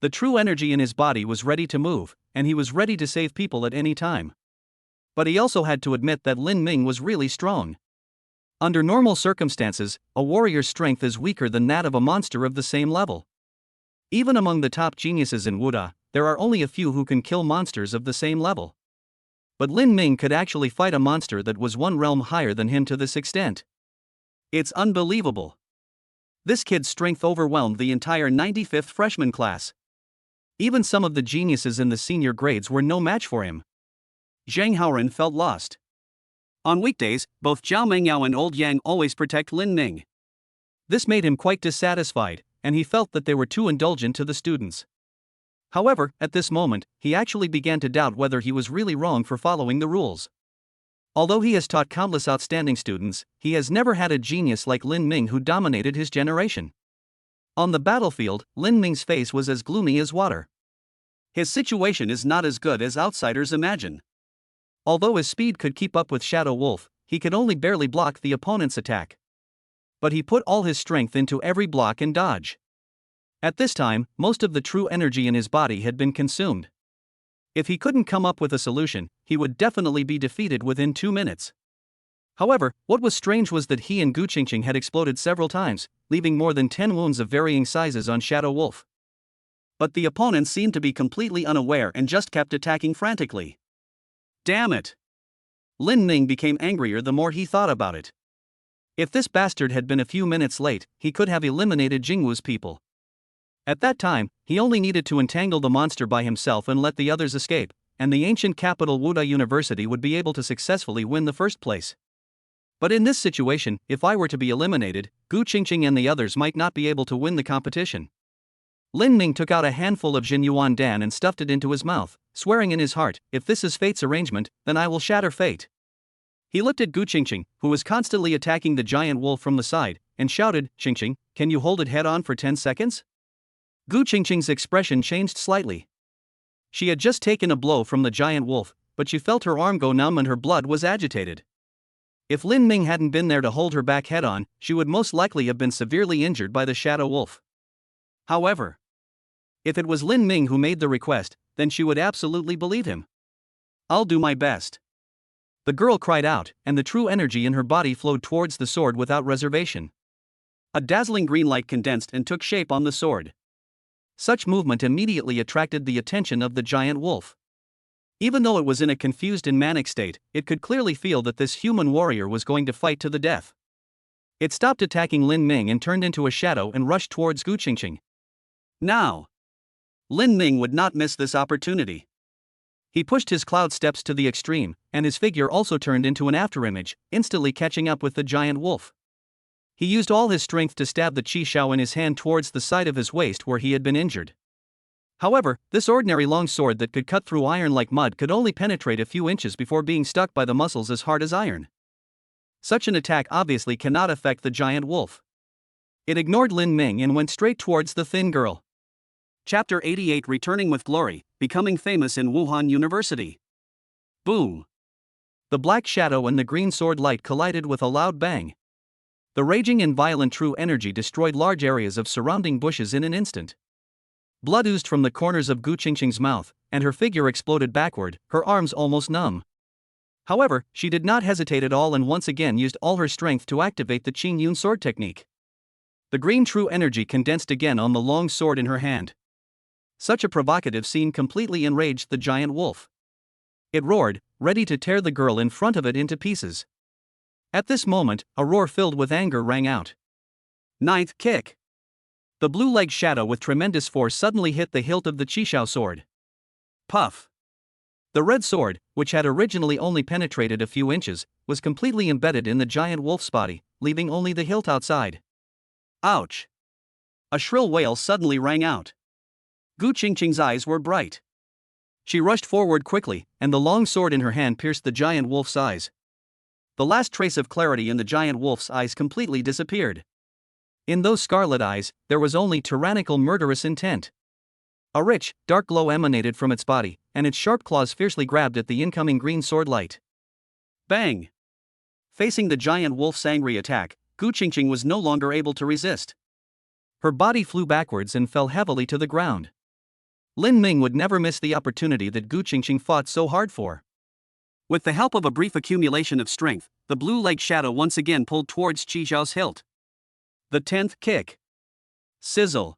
The true energy in his body was ready to move, and he was ready to save people at any time. But he also had to admit that Lin Ming was really strong. Under normal circumstances, a warrior's strength is weaker than that of a monster of the same level. Even among the top geniuses in Wuda, there are only a few who can kill monsters of the same level. But Lin Ming could actually fight a monster that was one realm higher than him to this extent. It's unbelievable. This kid's strength overwhelmed the entire 95th freshman class. Even some of the geniuses in the senior grades were no match for him. Zhang Haoren felt lost. On weekdays, both Zhao Mengyao and Old Yang always protect Lin Ming. This made him quite dissatisfied, and he felt that they were too indulgent to the students. However, at this moment, he actually began to doubt whether he was really wrong for following the rules. Although he has taught countless outstanding students, he has never had a genius like Lin Ming who dominated his generation. On the battlefield, Lin Ming's face was as gloomy as water. His situation is not as good as outsiders imagine. Although his speed could keep up with Shadow Wolf, he could only barely block the opponent's attack. But he put all his strength into every block and dodge. At this time, most of the true energy in his body had been consumed. If he couldn't come up with a solution, he would definitely be defeated within 2 minutes. However, what was strange was that he and Gu Qingqing had exploded several times, leaving more than 10 wounds of varying sizes on Shadow Wolf. But the opponents seemed to be completely unaware and just kept attacking frantically. Damn it! Lin Ming became angrier the more he thought about it. If this bastard had been a few minutes late, he could have eliminated Jingwu's people. At that time, he only needed to entangle the monster by himself and let the others escape, and the ancient capital Wuda University would be able to successfully win the first place. But in this situation, if I were to be eliminated, Gu Qingqing and the others might not be able to win the competition. Lin Ming took out a handful of Jinyuan Dan and stuffed it into his mouth, swearing in his heart, if this is fate's arrangement, then I will shatter fate. He looked at Gu Qingqing, who was constantly attacking the giant wolf from the side, and shouted, "Qingqing, can you hold it head on for 10 seconds? Gu Qingqing's expression changed slightly. She had just taken a blow from the giant wolf, but she felt her arm go numb and her blood was agitated. If Lin Ming hadn't been there to hold her back head on, she would most likely have been severely injured by the shadow wolf. However, if it was Lin Ming who made the request, then she would absolutely believe him. "I'll do my best." The girl cried out, and the true energy in her body flowed towards the sword without reservation. A dazzling green light condensed and took shape on the sword. Such movement immediately attracted the attention of the giant wolf. Even though it was in a confused and manic state, it could clearly feel that this human warrior was going to fight to the death. It stopped attacking Lin Ming and turned into a shadow and rushed towards Gu Qingqing. Now, Lin Ming would not miss this opportunity. He pushed his cloud steps to the extreme, and his figure also turned into an afterimage, instantly catching up with the giant wolf. He used all his strength to stab the chi shao in his hand towards the side of his waist where he had been injured. However, this ordinary long sword that could cut through iron like mud could only penetrate a few inches before being stuck by the muscles as hard as iron. Such an attack obviously cannot affect the giant wolf. It ignored Lin Ming and went straight towards the thin girl. Chapter 88: Returning with Glory, Becoming Famous in Wuhan University. Boom! The black shadow and the green sword light collided with a loud bang. The raging and violent true energy destroyed large areas of surrounding bushes in an instant. Blood oozed from the corners of Gu Qingqing's mouth, and her figure exploded backward, her arms almost numb. However, she did not hesitate at all and once again used all her strength to activate the Qing Yun sword technique. The green true energy condensed again on the long sword in her hand. Such a provocative scene completely enraged the giant wolf. It roared, ready to tear the girl in front of it into pieces. At this moment, a roar filled with anger rang out. Ninth kick. The blue-legged shadow with tremendous force suddenly hit the hilt of the Qishao sword. Puff. The red sword, which had originally only penetrated a few inches, was completely embedded in the giant wolf's body, leaving only the hilt outside. Ouch! A shrill wail suddenly rang out. Gu Qingqing's eyes were bright. She rushed forward quickly, and the long sword in her hand pierced the giant wolf's eyes. The last trace of clarity in the giant wolf's eyes completely disappeared. In those scarlet eyes, there was only tyrannical murderous intent. A rich, dark glow emanated from its body, and its sharp claws fiercely grabbed at the incoming green sword light. Bang! Facing the giant wolf's angry attack, Gu Qingqing was no longer able to resist. Her body flew backwards and fell heavily to the ground. Lin Ming would never miss the opportunity that Gu Qingqing fought so hard for. With the help of a brief accumulation of strength, the blue-legged shadow once again pulled towards Qi Zhao's hilt. The 10th kick. Sizzle.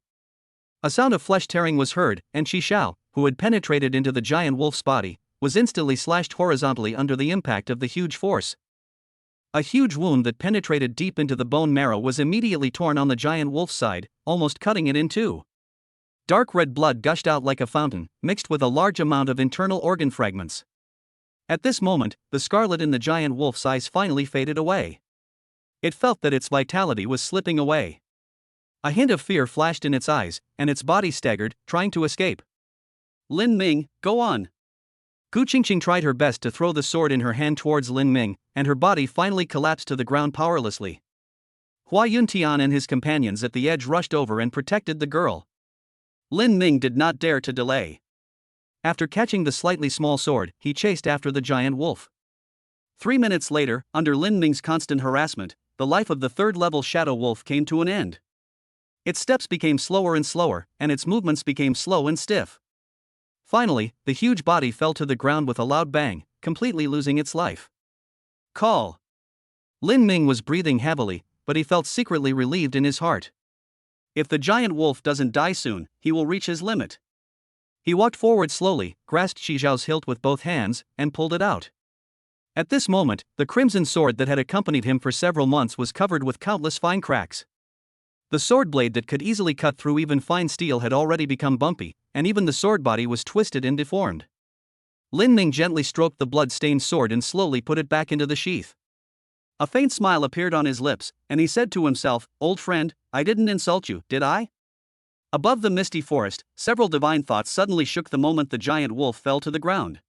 A sound of flesh tearing was heard, and Qi Zhao, who had penetrated into the giant wolf's body, was instantly slashed horizontally under the impact of the huge force. A huge wound that penetrated deep into the bone marrow was immediately torn on the giant wolf's side, almost cutting it in two. Dark red blood gushed out like a fountain, mixed with a large amount of internal organ fragments. At this moment, the scarlet in the giant wolf's eyes finally faded away. It felt that its vitality was slipping away. A hint of fear flashed in its eyes, and its body staggered, trying to escape. Lin Ming, go on. Gu Qingqing tried her best to throw the sword in her hand towards Lin Ming, and her body finally collapsed to the ground powerlessly. Hua Yuntian and his companions at the edge rushed over and protected the girl. Lin Ming did not dare to delay. After catching the slightly small sword, he chased after the giant wolf. 3 minutes later, under Lin Ming's constant harassment, the life of the third-level shadow wolf came to an end. Its steps became slower and slower, and its movements became slow and stiff. Finally, the huge body fell to the ground with a loud bang, completely losing its life. Call. Lin Ming was breathing heavily, but he felt secretly relieved in his heart. If the giant wolf doesn't die soon, he will reach his limit. He walked forward slowly, grasped Qi Zhao's hilt with both hands, and pulled it out. At this moment, the crimson sword that had accompanied him for several months was covered with countless fine cracks. The sword blade that could easily cut through even fine steel had already become bumpy, and even the sword body was twisted and deformed. Lin Ming gently stroked the blood-stained sword and slowly put it back into the sheath. A faint smile appeared on his lips, and he said to himself, "Old friend, I didn't insult you, did I?" Above the misty forest, several divine thoughts suddenly shook the moment the giant wolf fell to the ground.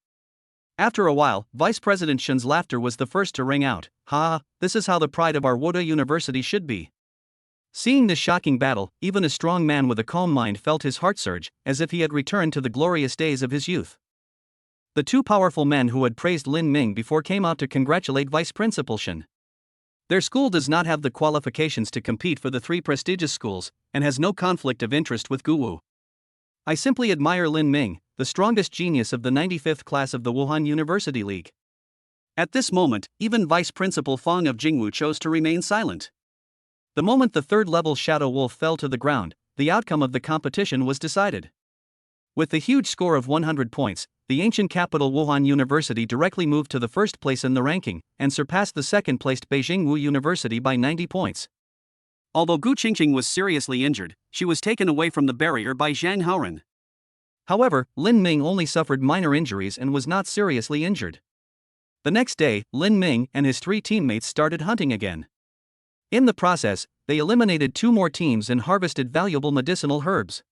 After a while, Vice President Shen's laughter was the first to ring out. Ha, this is how the pride of our Woda University should be. Seeing this shocking battle, even a strong man with a calm mind felt his heart surge, as if he had returned to the glorious days of his youth. The two powerful men who had praised Lin Ming before came out to congratulate Vice Principal Shen. Their school does not have the qualifications to compete for the three prestigious schools, and has no conflict of interest with Guwu. I simply admire Lin Ming, the strongest genius of the 95th class of the Wuhan University League. At this moment, even Vice Principal Fang of Jingwu chose to remain silent. The moment the third-level Shadow Wolf fell to the ground, the outcome of the competition was decided. With the huge score of 100 points, the ancient capital Wuhan University directly moved to the first place in the ranking, and surpassed the second-placed Beijing Wu University by 90 points. Although Gu Qingqing was seriously injured, she was taken away from the barrier by Zhang Haoren. However, Lin Ming only suffered minor injuries and was not seriously injured. The next day, Lin Ming and his three teammates started hunting again. In the process, they eliminated 2 more teams and harvested valuable medicinal herbs.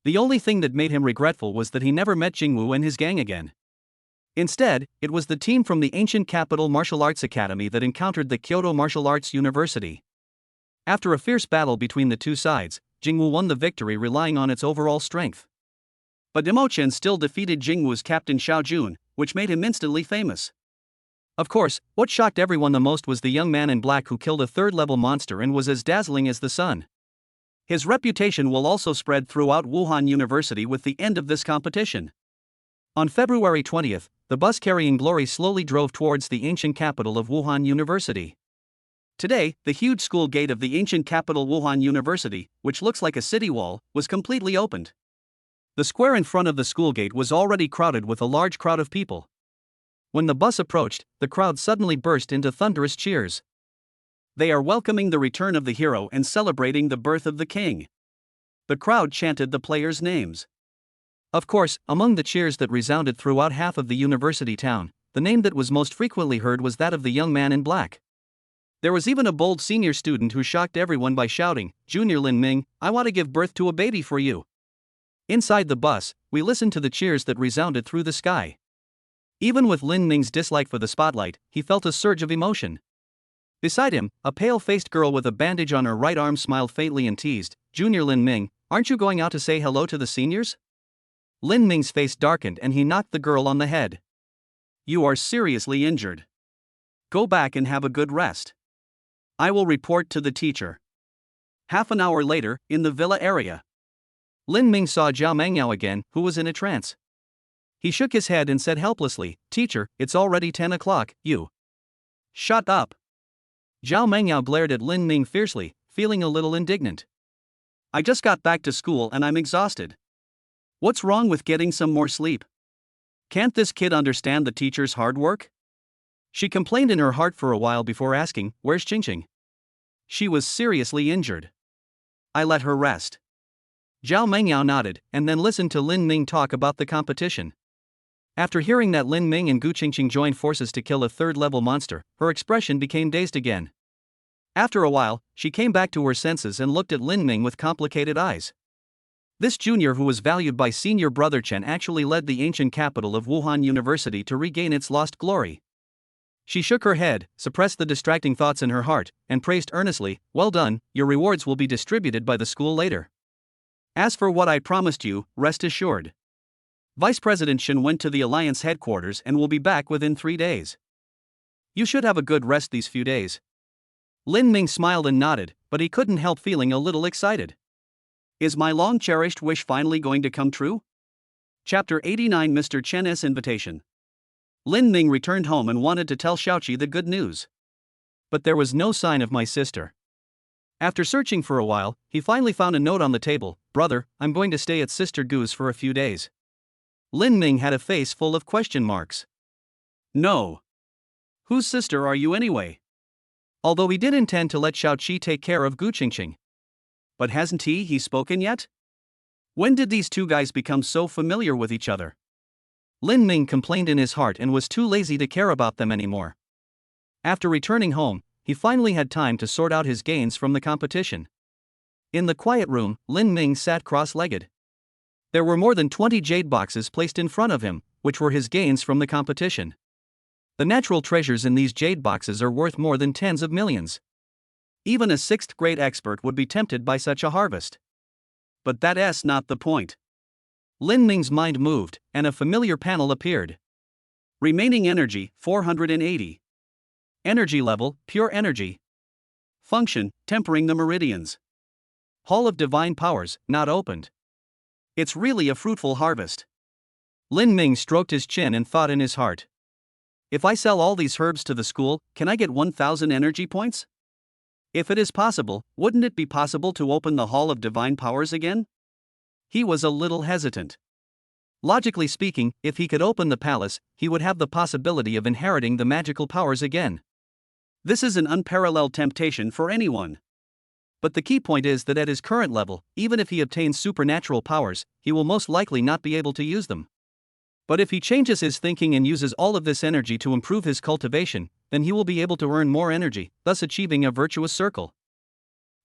The only thing that made him regretful was that he never met Jingwu and his gang again. Instead, it was the team from the ancient capital martial arts academy that encountered the Kyoto Martial Arts University. After a fierce battle between the two sides, Jingwu won the victory relying on its overall strength. But Demo Chen still defeated Jingwu's captain Xiao Jun, which made him instantly famous. Of course, what shocked everyone the most was the young man in black who killed a third-level monster and was as dazzling as the sun. His reputation will also spread throughout Wuhan University with the end of this competition. On February 20th, the bus carrying Glory slowly drove towards the ancient capital of Wuhan University. Today, the huge school gate of the ancient capital Wuhan University, which looks like a city wall, was completely opened. The square in front of the school gate was already crowded with a large crowd of people. When the bus approached, the crowd suddenly burst into thunderous cheers. They are welcoming the return of the hero and celebrating the birth of the king. The crowd chanted the players' names. Of course, among the cheers that resounded throughout half of the university town, the name that was most frequently heard was that of the young man in black. There was even a bold senior student who shocked everyone by shouting, "Junior Lin Ming, I want to give birth to a baby for you." Inside the bus, we listened to the cheers that resounded through the sky. Even with Lin Ming's dislike for the spotlight, he felt a surge of emotion. Beside him, a pale-faced girl with a bandage on her right arm smiled faintly and teased, "Junior Lin Ming, aren't you going out to say hello to the seniors?" Lin Ming's face darkened and he knocked the girl on the head. "You are seriously injured. Go back and have a good rest. I will report to the teacher." Half an hour later, in the villa area, Lin Ming saw Zhao Mengyao again, who was in a trance. He shook his head and said helplessly, "Teacher, it's already 10 o'clock, you." "Shut up." Zhao Mengyao glared at Lin Ming fiercely, feeling a little indignant. "I just got back to school and I'm exhausted. What's wrong with getting some more sleep? Can't this kid understand the teacher's hard work?" She complained in her heart for a while before asking, "Where's Qingqing?" "She was seriously injured. I let her rest." Zhao Mengyao nodded, and then listened to Lin Ming talk about the competition. After hearing that Lin Ming and Gu Qingqing joined forces to kill a third-level monster, her expression became dazed again. After a while, she came back to her senses and looked at Lin Ming with complicated eyes. This junior who was valued by senior brother Chen actually led the ancient capital of Wuhan University to regain its lost glory. She shook her head, suppressed the distracting thoughts in her heart, and praised earnestly, "Well done, your rewards will be distributed by the school later. As for what I promised you, rest assured. Vice President Shen went to the Alliance headquarters and will be back within 3 days. You should have a good rest these few days." Lin Ming smiled and nodded, but he couldn't help feeling a little excited. Is my long-cherished wish finally going to come true? Chapter 89 Mr. Chen's Invitation. Lin Ming returned home and wanted to tell Xiaoqi the good news. But there was no sign of my sister. After searching for a while, he finally found a note on the table, "Brother, I'm going to stay at Sister Gu's for a few days." Lin Ming had a face full of question marks. No. Whose sister are you anyway? Although he did intend to let Xiaoqi take care of Gu Qingqing. But hasn't he spoken yet? When did these two guys become so familiar with each other? Lin Ming complained in his heart and was too lazy to care about them anymore. After returning home, he finally had time to sort out his gains from the competition. In the quiet room, Lin Ming sat cross-legged. There were more than 20 jade boxes placed in front of him, which were his gains from the competition. The natural treasures in these jade boxes are worth more than tens of millions. Even a 6th grade expert would be tempted by such a harvest. But that's not the point. Lin Ming's mind moved, and a familiar panel appeared. Remaining energy, 480. Energy level, pure energy. Function, tempering the meridians. Hall of Divine Powers, not opened. It's really a fruitful harvest. Lin Ming stroked his chin and thought in his heart. If I sell all these herbs to the school, can I get 1,000 energy points? If it is possible, wouldn't it be possible to open the Hall of Divine Powers again? He was a little hesitant. Logically speaking, if he could open the palace, he would have the possibility of inheriting the magical powers again. This is an unparalleled temptation for anyone. But the key point is that at his current level, even if he obtains supernatural powers, he will most likely not be able to use them. But if he changes his thinking and uses all of this energy to improve his cultivation, then he will be able to earn more energy, thus achieving a virtuous circle.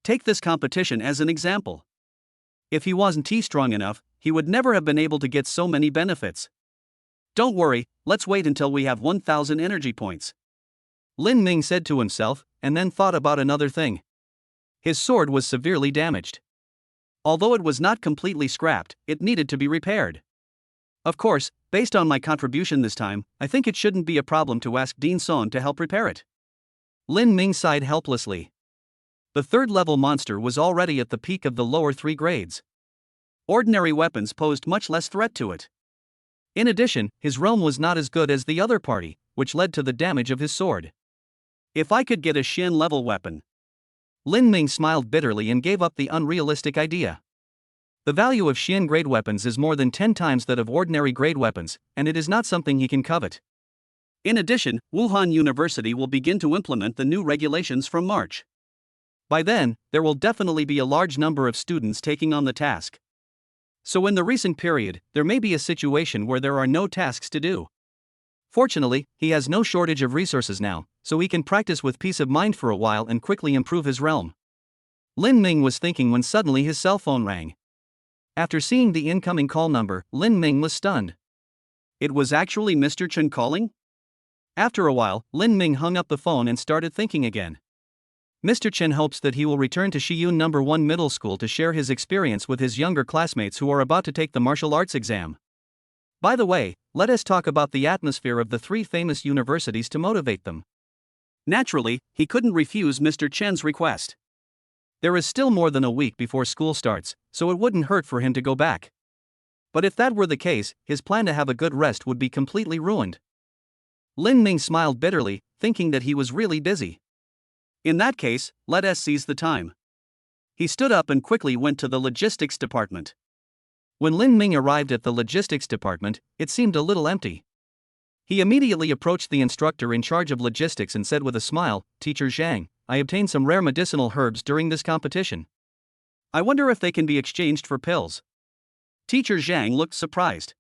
Take this competition as an example. If he wasn't strong enough, he would never have been able to get so many benefits. Don't worry, let's wait until we have 1,000 energy points. Lin Ming said to himself, and then thought about another thing. His sword was severely damaged. Although it was not completely scrapped, it needed to be repaired. Of course, based on my contribution this time, I think it shouldn't be a problem to ask Dean Son to help repair it. Lin Ming sighed helplessly. The 3rd level monster was already at the peak of the lower 3 grades. Ordinary weapons posed much less threat to it. In addition, his realm was not as good as the other party, which led to the damage of his sword. If I could get a Xin level weapon. Lin Ming smiled bitterly and gave up the unrealistic idea. The value of Xin grade weapons is more than 10 times that of ordinary grade weapons, and it is not something he can covet. In addition, Wuhan University will begin to implement the new regulations from March. By then, there will definitely be a large number of students taking on the task. So in the recent period, there may be a situation where there are no tasks to do. Fortunately, he has no shortage of resources now, so he can practice with peace of mind for a while and quickly improve his realm. Lin Ming was thinking when suddenly his cell phone rang. After seeing the incoming call number, Lin Ming was stunned. It was actually Mr. Chen calling? After a while, Lin Ming hung up the phone and started thinking again. Mr. Chen hopes that he will return to Shiyun No. 1 Middle School to share his experience with his younger classmates who are about to take the martial arts exam. By the way, let us talk about the atmosphere of the 3 famous universities to motivate them. Naturally, he couldn't refuse Mr. Chen's request. There is still more than a week before school starts, so it wouldn't hurt for him to go back. But if that were the case, his plan to have a good rest would be completely ruined. Lin Ming smiled bitterly, thinking that he was really busy. In that case, let us seize the time. He stood up and quickly went to the logistics department. When Lin Ming arrived at the logistics department, it seemed a little empty. He immediately approached the instructor in charge of logistics and said with a smile, "Teacher Zhang, I obtained some rare medicinal herbs during this competition. I wonder if they can be exchanged for pills." Teacher Zhang looked surprised.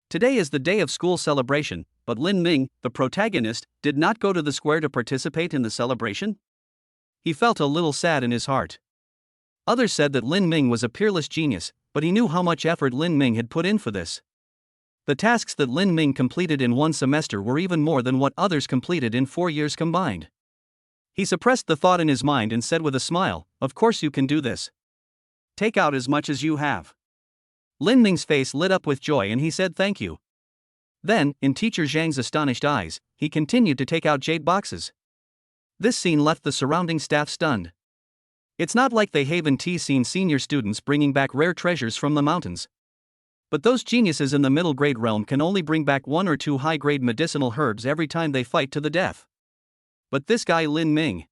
Today is the day of school celebration, but Lin Ming, the protagonist, did not go to the square to participate in the celebration? He felt a little sad in his heart. Others said that Lin Ming was a peerless genius, but he knew how much effort Lin Ming had put in for this. The tasks that Lin Ming completed in 1 semester were even more than what others completed in 4 years combined. He suppressed the thought in his mind and said with a smile, "Of course you can do this. Take out as much as you have." Lin Ming's face lit up with joy and he said thank you. Then, in Teacher Zhang's astonished eyes, he continued to take out jade boxes. This scene left the surrounding staff stunned. It's not like they haven't seen senior students bringing back rare treasures from the mountains. But those geniuses in the middle grade realm can only bring back 1 or 2 high-grade medicinal herbs every time they fight to the death. But this guy Lin Ming.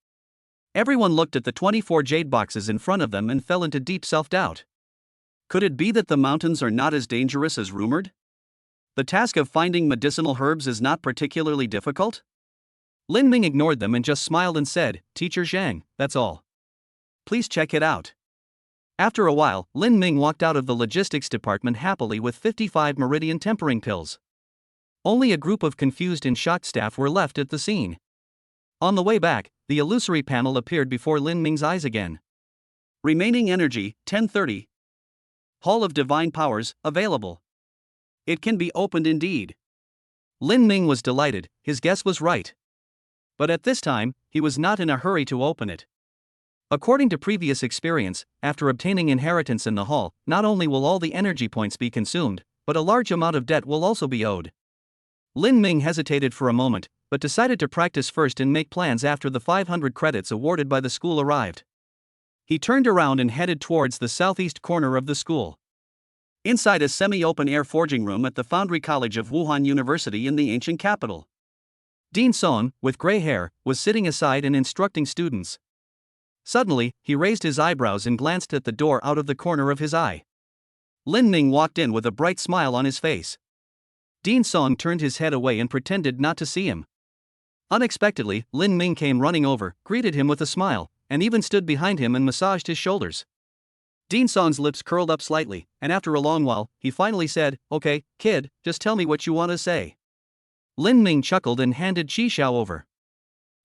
Everyone looked at the 24 jade boxes in front of them and fell into deep self-doubt. Could it be that the mountains are not as dangerous as rumored? The task of finding medicinal herbs is not particularly difficult? Lin Ming ignored them and just smiled and said, "Teacher Zhang, that's all. Please check it out." After a while, Lin Ming walked out of the logistics department happily with 55 meridian tempering pills. Only a group of confused and shocked staff were left at the scene. On the way back, the illusory panel appeared before Lin Ming's eyes again. Remaining energy, 1030. Hall of Divine Powers, available. It can be opened indeed. Lin Ming was delighted, his guess was right. But at this time, he was not in a hurry to open it. According to previous experience, after obtaining inheritance in the hall, not only will all the energy points be consumed, but a large amount of debt will also be owed. Lin Ming hesitated for a moment, but decided to practice first and make plans after the 500 credits awarded by the school arrived. He turned around and headed towards the southeast corner of the school. Inside a semi-open-air forging room at the Foundry College of Wuhan University in the ancient capital. Dean Song, with gray hair, was sitting aside and instructing students. Suddenly, he raised his eyebrows and glanced at the door out of the corner of his eye. Lin Ming walked in with a bright smile on his face. Dean Song turned his head away and pretended not to see him. Unexpectedly, Lin Ming came running over, greeted him with a smile, and even stood behind him and massaged his shoulders. Dean Song's lips curled up slightly, and after a long while, he finally said, "Okay, kid, just tell me what you want to say." Lin Ming chuckled and handed Qi Xiao over.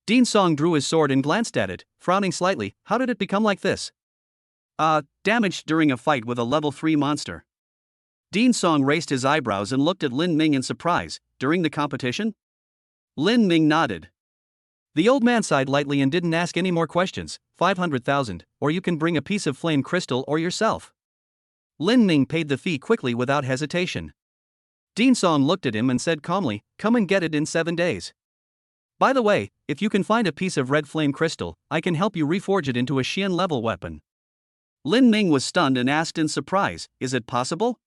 Dean Song drew his sword and glanced at it, frowning slightly. How did it become like this? Damaged during a fight with a level 3 monster. Dean Song raised his eyebrows and looked at Lin Ming in surprise. During the competition? Lin Ming nodded. The old man sighed lightly and didn't ask any more questions. 500,000, or you can bring a piece of flame crystal or yourself. Lin Ming paid the fee quickly without hesitation. Dean Song looked at him and said calmly, "Come and get it in 7 days. By the way, if you can find a piece of red flame crystal, I can help you reforge it into a Xian level weapon." Lin Ming was stunned and asked in surprise, "Is it possible?"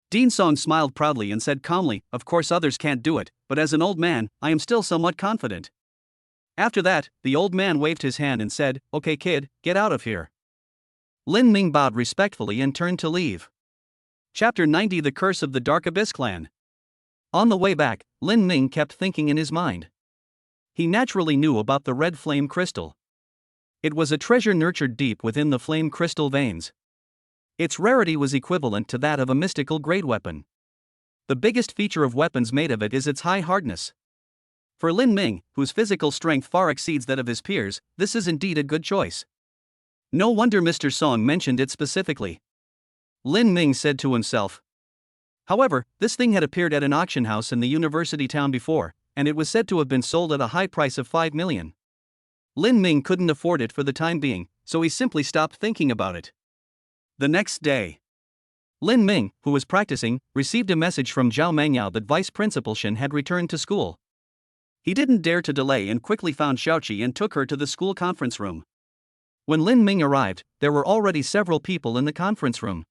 Dean Song smiled proudly and said calmly, "Of course others can't do it, but as an old man, I am still somewhat confident." After that, the old man waved his hand and said, "Okay kid, get out of here." Lin Ming bowed respectfully and turned to leave. Chapter 90: The Curse of the Dark Abyss Clan. On the way back, Lin Ming kept thinking in his mind. He naturally knew about the red flame crystal. It was a treasure nurtured deep within the flame crystal veins. Its rarity was equivalent to that of a mystical grade weapon. The biggest feature of weapons made of it is its high hardness. For Lin Ming, whose physical strength far exceeds that of his peers, this is indeed a good choice. No wonder Mr. Song mentioned it specifically. Lin Ming said to himself. However, this thing had appeared at an auction house in the university town before, and it was said to have been sold at a high price of 5 million. Lin Ming couldn't afford it for the time being, so he simply stopped thinking about it. The next day, Lin Ming, who was practicing, received a message from Zhao Mangyao that Vice Principal Shen had returned to school. He didn't dare to delay and quickly found Xiaoqi and took her to the school conference room. When Lin Ming arrived, there were already several people in the conference room.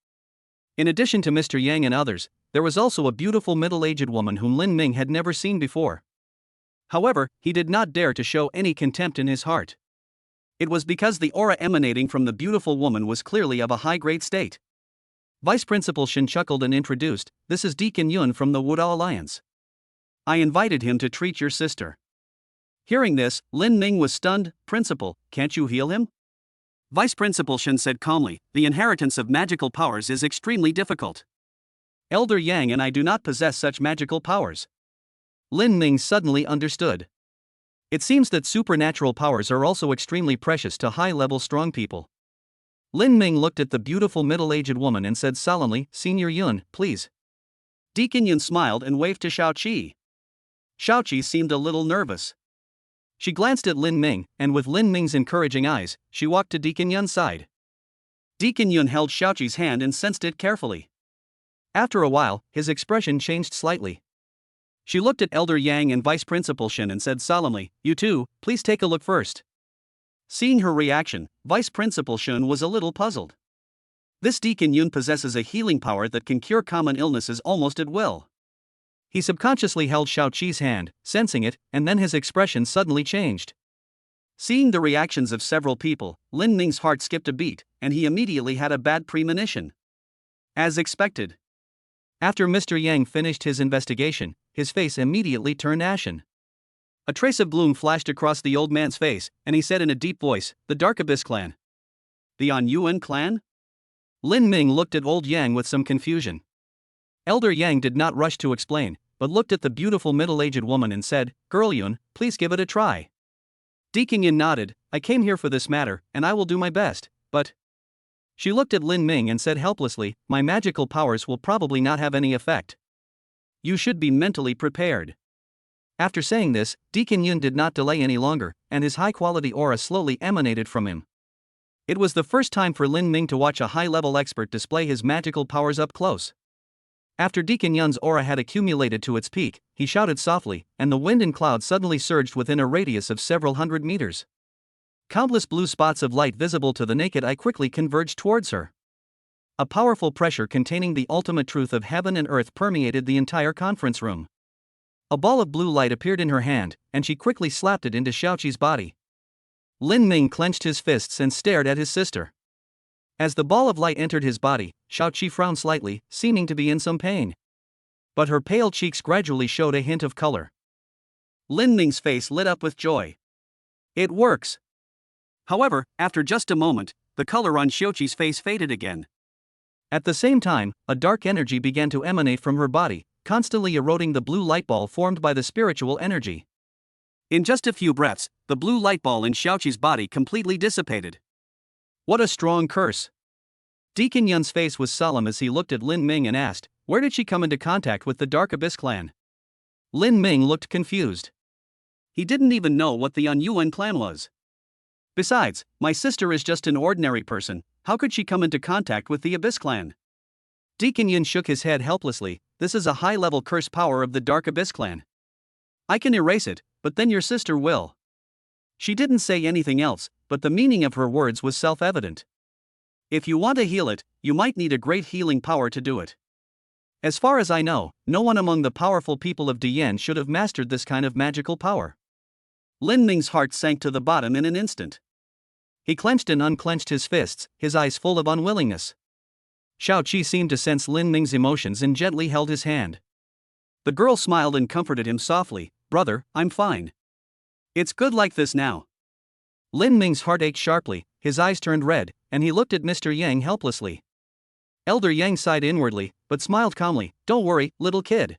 In addition to Mr. Yang and others, there was also a beautiful middle-aged woman whom Lin Ming had never seen before. However, he did not dare to show any contempt in his heart. It was because the aura emanating from the beautiful woman was clearly of a high-grade state. Vice Principal Shen chuckled and introduced, "This is Deacon Yun from the Wudao Alliance. I invited him to treat your sister." Hearing this, Lin Ming was stunned. "Principal, can't you heal him?" Vice Principal Shen said calmly, "The inheritance of magical powers is extremely difficult. Elder Yang and I do not possess such magical powers." Lin Ming suddenly understood. It seems that supernatural powers are also extremely precious to high-level strong people. Lin Ming looked at the beautiful middle-aged woman and said solemnly, "Senior Yun, please." Deacon Yun smiled and waved to Xiaoqi. Xiaoqi seemed a little nervous. She glanced at Lin Ming, and with Lin Ming's encouraging eyes, she walked to Deacon Yun's side. Deacon Yun held Xiaoqi's hand and sensed it carefully. After a while, his expression changed slightly. She looked at Elder Yang and Vice Principal Shen and said solemnly, "You two, please take a look first." Seeing her reaction, Vice Principal Shen was a little puzzled. This Deacon Yun possesses a healing power that can cure common illnesses almost at will. He subconsciously held Xiaoqi's hand, sensing it, and then his expression suddenly changed. Seeing the reactions of several people, Lin Ming's heart skipped a beat, and he immediately had a bad premonition. As expected. After Mr. Yang finished his investigation, his face immediately turned ashen. A trace of gloom flashed across the old man's face, and he said in a deep voice, "The Dark Abyss Clan." "The On Yuan clan?" Lin Ming looked at old Yang with some confusion. Elder Yang did not rush to explain, but looked at the beautiful middle-aged woman and said, "Girl Yun, please give it a try." Deacon Yun nodded, "I came here for this matter, and I will do my best, but..." She looked at Lin Ming and said helplessly, "My magical powers will probably not have any effect. you should be mentally prepared. After saying this, Deacon Yun did not delay any longer, and his high-quality aura slowly emanated from him. It was the first time for Lin Ming to watch a high-level expert display his magical powers up close. After Deacon Yun's aura had accumulated to its peak, he shouted softly, and the wind and cloud suddenly surged within a radius of several hundred meters. Countless blue spots of light visible to the naked eye quickly converged towards her. A powerful pressure containing the ultimate truth of heaven and earth permeated the entire conference room. A ball of blue light appeared in her hand, and she quickly slapped it into Xiaoqi's body. Lin Ming clenched his fists and stared at his sister. As the ball of light entered his body, Xiaoqi frowned slightly, seeming to be in some pain. But her pale cheeks gradually showed a hint of color. Lin Ming's face lit up with joy. It works! However, after just a moment, the color on Xiaoqi's face faded again. At the same time, a dark energy began to emanate from her body, constantly eroding the blue light ball formed by the spiritual energy. In just a few breaths, the blue light ball in Xiaoqi's body completely dissipated. What a strong curse! Deacon Yun's face was solemn as he looked at Lin Ming and asked, where did she come into contact with the Dark Abyss clan? Lin Ming looked confused. He didn't even know what the Yuan clan was. Besides, my sister is just an ordinary person, how could she come into contact with the Abyss clan? Deacon Yun shook his head helplessly. This is a high-level curse power of the Dark Abyss clan. I can erase it, but then your sister will. She didn't say anything else, but the meaning of her words was self-evident. If you want to heal it, you might need a great healing power to do it. As far as I know, no one among the powerful people of Dian should have mastered this kind of magical power. Lin Ming's heart sank to the bottom in an instant. He clenched and unclenched his fists, his eyes full of unwillingness. Xiaoqi seemed to sense Lin Ming's emotions and gently held his hand. The girl smiled and comforted him softly, brother, I'm fine. It's good like this now. Lin Ming's heart ached sharply, his eyes turned red, and he looked at Mr. Yang helplessly. Elder Yang sighed inwardly, but smiled calmly, don't worry, little kid.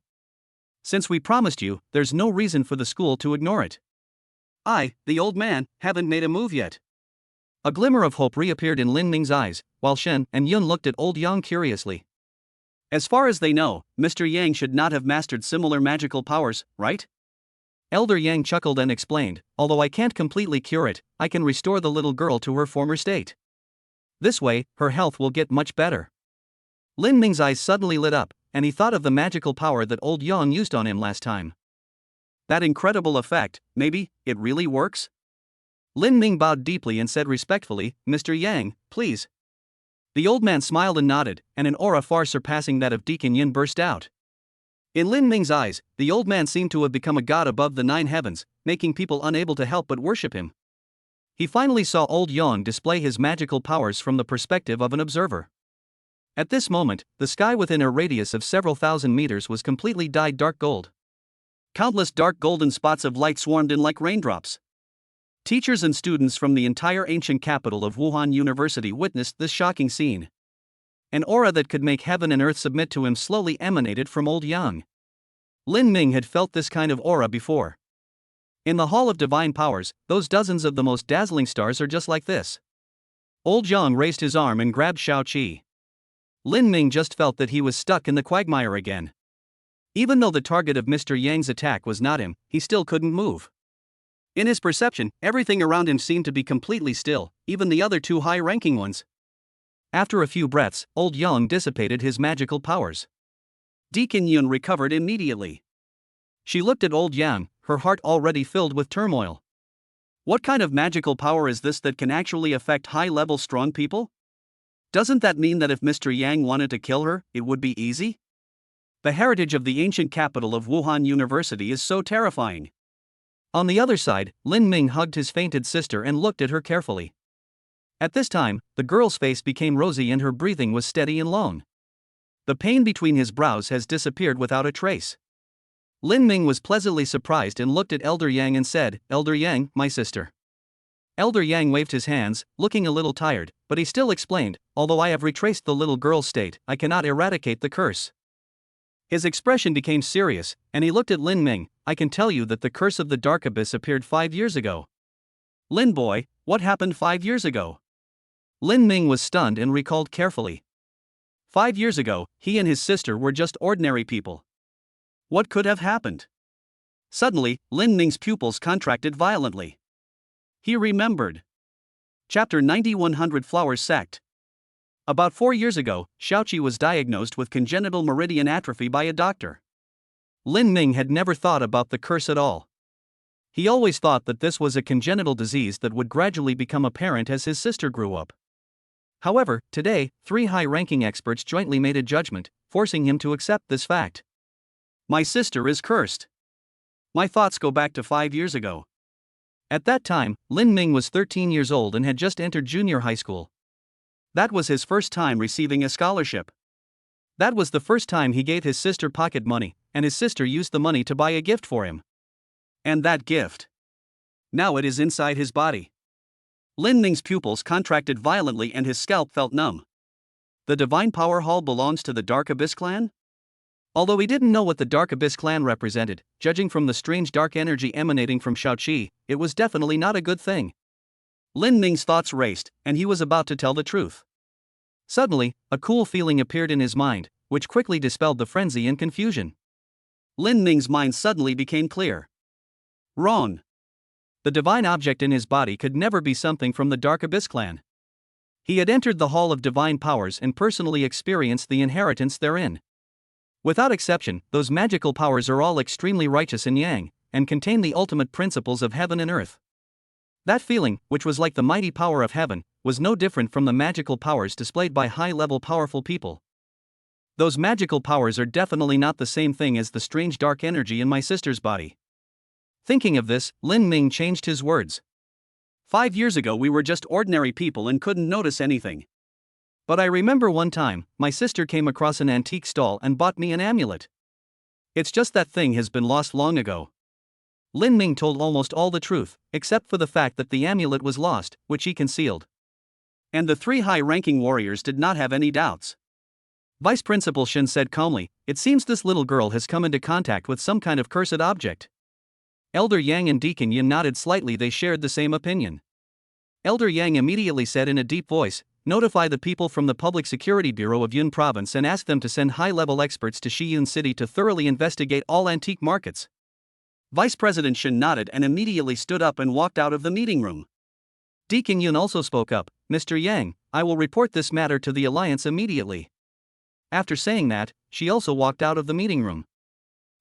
Since we promised you, there's no reason for the school to ignore it. I, the old man, haven't made a move yet. A glimmer of hope reappeared in Lin Ming's eyes, while Shen and Yun looked at old Yang curiously. As far as they know, Mr. Yang should not have mastered similar magical powers, right? Elder Yang chuckled and explained, although I can't completely cure it, I can restore the little girl to her former state. This way, her health will get much better. Lin Ming's eyes suddenly lit up, and he thought of the magical power that old Yang used on him last time. That incredible effect, maybe, it really works? Lin Ming bowed deeply and said respectfully, Mr. Yang, please. The old man smiled and nodded, and an aura far surpassing that of Deacon Yin burst out. In Lin Ming's eyes, the old man seemed to have become a god above the 9 heavens, making people unable to help but worship him. He finally saw old Yang display his magical powers from the perspective of an observer. At this moment, the sky within a radius of several thousand meters was completely dyed dark gold. Countless dark golden spots of light swarmed in like raindrops. Teachers and students from the entire ancient capital of Wuhan University witnessed this shocking scene. An aura that could make heaven and earth submit to him slowly emanated from old Yang. Lin Ming had felt this kind of aura before. In the Hall of Divine Powers, those dozens of the most dazzling stars are just like this. Old Yang raised his arm and grabbed Xiaoqi. Lin Ming just felt that he was stuck in the quagmire again. Even though the target of Mr. Yang's attack was not him, he still couldn't move. In his perception, everything around him seemed to be completely still, even the other 2 high-ranking ones. After a few breaths, old Yang dissipated his magical powers. Deacon Yun recovered immediately. She looked at old Yang, her heart already filled with turmoil. What kind of magical power is this that can actually affect high-level strong people? Doesn't that mean that if Mr. Yang wanted to kill her, it would be easy? The heritage of the ancient capital of Wuhan University is so terrifying. On the other side, Lin Ming hugged his fainted sister and looked at her carefully. At this time, the girl's face became rosy and her breathing was steady and long. The pain between his brows has disappeared without a trace. Lin Ming was pleasantly surprised and looked at Elder Yang and said, Elder Yang, my sister. Elder Yang waved his hands, looking a little tired, but he still explained, although I have retraced the little girl's state, I cannot eradicate the curse. His expression became serious, and he looked at Lin Ming. I can tell you that the curse of the Dark Abyss appeared 5 years ago. Lin boy, what happened 5 years ago? Lin Ming was stunned and recalled carefully. 5 years ago, he and his sister were just ordinary people. What could have happened? Suddenly, Lin Ming's pupils contracted violently. He remembered. Chapter 90-100 Flowers Sect. About 4 years ago, Xiaoqi was diagnosed with congenital meridian atrophy by a doctor. Lin Ming had never thought about the curse at all. He always thought that this was a congenital disease that would gradually become apparent as his sister grew up. However, today, 3 high-ranking experts jointly made a judgment, forcing him to accept this fact. My sister is cursed. My thoughts go back to 5 years ago. At that time, Lin Ming was 13 years old and had just entered junior high school. That was his first time receiving a scholarship. That was the first time he gave his sister pocket money, and his sister used the money to buy a gift for him. And that gift. Now it is inside his body. Lin Ming's pupils contracted violently and his scalp felt numb. The Divine Power Hall belongs to the Dark Abyss clan? Although he didn't know what the Dark Abyss clan represented, judging from the strange dark energy emanating from Xiaoqi, it was definitely not a good thing. Lin Ming's thoughts raced, and he was about to tell the truth. Suddenly, a cool feeling appeared in his mind, which quickly dispelled the frenzy and confusion. Lin Ming's mind suddenly became clear. Wrong. The divine object in his body could never be something from the Dark Abyss clan. He had entered the Hall of Divine Powers and personally experienced the inheritance therein. Without exception, those magical powers are all extremely righteous and yang, and contain the ultimate principles of heaven and earth. That feeling, which was like the mighty power of heaven, was no different from the magical powers displayed by high-level powerful people. Those magical powers are definitely not the same thing as the strange dark energy in my sister's body. Thinking of this, Lin Ming changed his words. 5 years ago we were just ordinary people and couldn't notice anything. But I remember one time, my sister came across an antique stall and bought me an amulet. It's just that thing has been lost long ago. Lin Ming told almost all the truth, except for the fact that the amulet was lost, which he concealed. And the 3 high-ranking warriors did not have any doubts. Vice Principal Shin said calmly, "It seems this little girl has come into contact with some kind of cursed object." Elder Yang and Deacon Yin nodded slightly, they shared the same opinion. Elder Yang immediately said in a deep voice, "Notify the people from the Public Security Bureau of Yun Province and ask them to send high-level experts to Shiyun City to thoroughly investigate all antique markets." Vice President Shin nodded and immediately stood up and walked out of the meeting room. Deacon Yun also spoke up, "Mr. Yang, I will report this matter to the Alliance immediately." After saying that, she also walked out of the meeting room.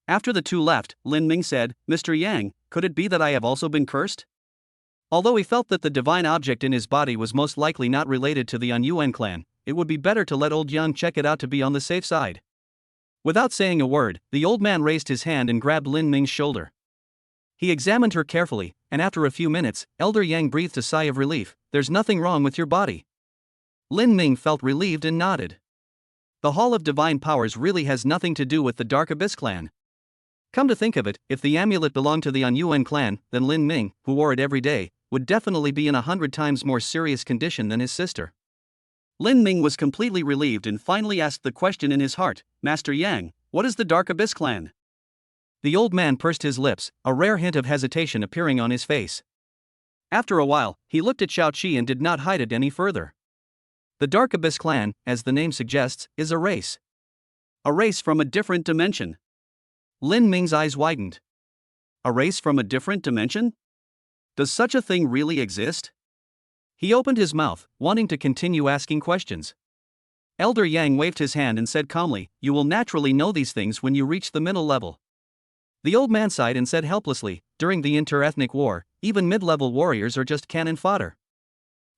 After the two left, Lin Ming said, "Mr. Yang, could it be that I have also been cursed?" Although he felt that the divine object in his body was most likely not related to the Yuan clan, it would be better to let old Yang check it out to be on the safe side. Without saying a word, the old man raised his hand and grabbed Lin Ming's shoulder. He examined her carefully, and after a few minutes, Elder Yang breathed a sigh of relief. "There's nothing wrong with your body." Lin Ming felt relieved and nodded. The Hall of Divine Powers really has nothing to do with the Dark Abyss clan. Come to think of it, if the amulet belonged to the Yuan clan, then Lin Ming, who wore it every day, would definitely be in 100 times more serious condition than his sister. Lin Ming was completely relieved and finally asked the question in his heart, "Master Yang, what is the Dark Abyss clan?" The old man pursed his lips, a rare hint of hesitation appearing on his face. After a while, he looked at Xiaoqi and did not hide it any further. The Dark Abyss clan, as the name suggests, is a race. A race from a different dimension. Lin Ming's eyes widened. A race from a different dimension? Does such a thing really exist? He opened his mouth, wanting to continue asking questions. Elder Yang waved his hand and said calmly, "You will naturally know these things when you reach the middle level." The old man sighed and said helplessly, "During the inter-ethnic war, even mid-level warriors are just cannon fodder.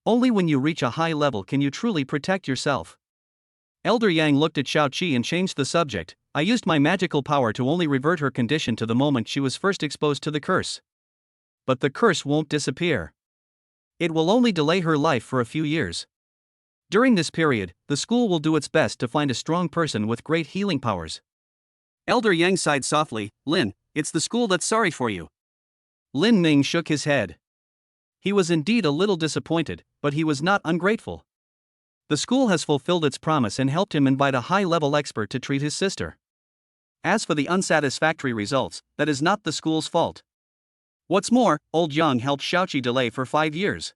Only when you reach a high level can you truly protect yourself." Elder Yang looked at Xiaoqi and changed the subject. "I used my magical power to only revert her condition to the moment she was first exposed to the curse. But the curse won't disappear. It will only delay her life for a few years. During this period, the school will do its best to find a strong person with great healing powers." Elder Yang sighed softly, "Lin, it's the school that's sorry for you." Lin Ming shook his head. He was indeed a little disappointed, but he was not ungrateful. The school has fulfilled its promise and helped him invite a high-level expert to treat his sister. As for the unsatisfactory results, that is not the school's fault. What's more, old Yang helped Xiaoqi delay for 5 years.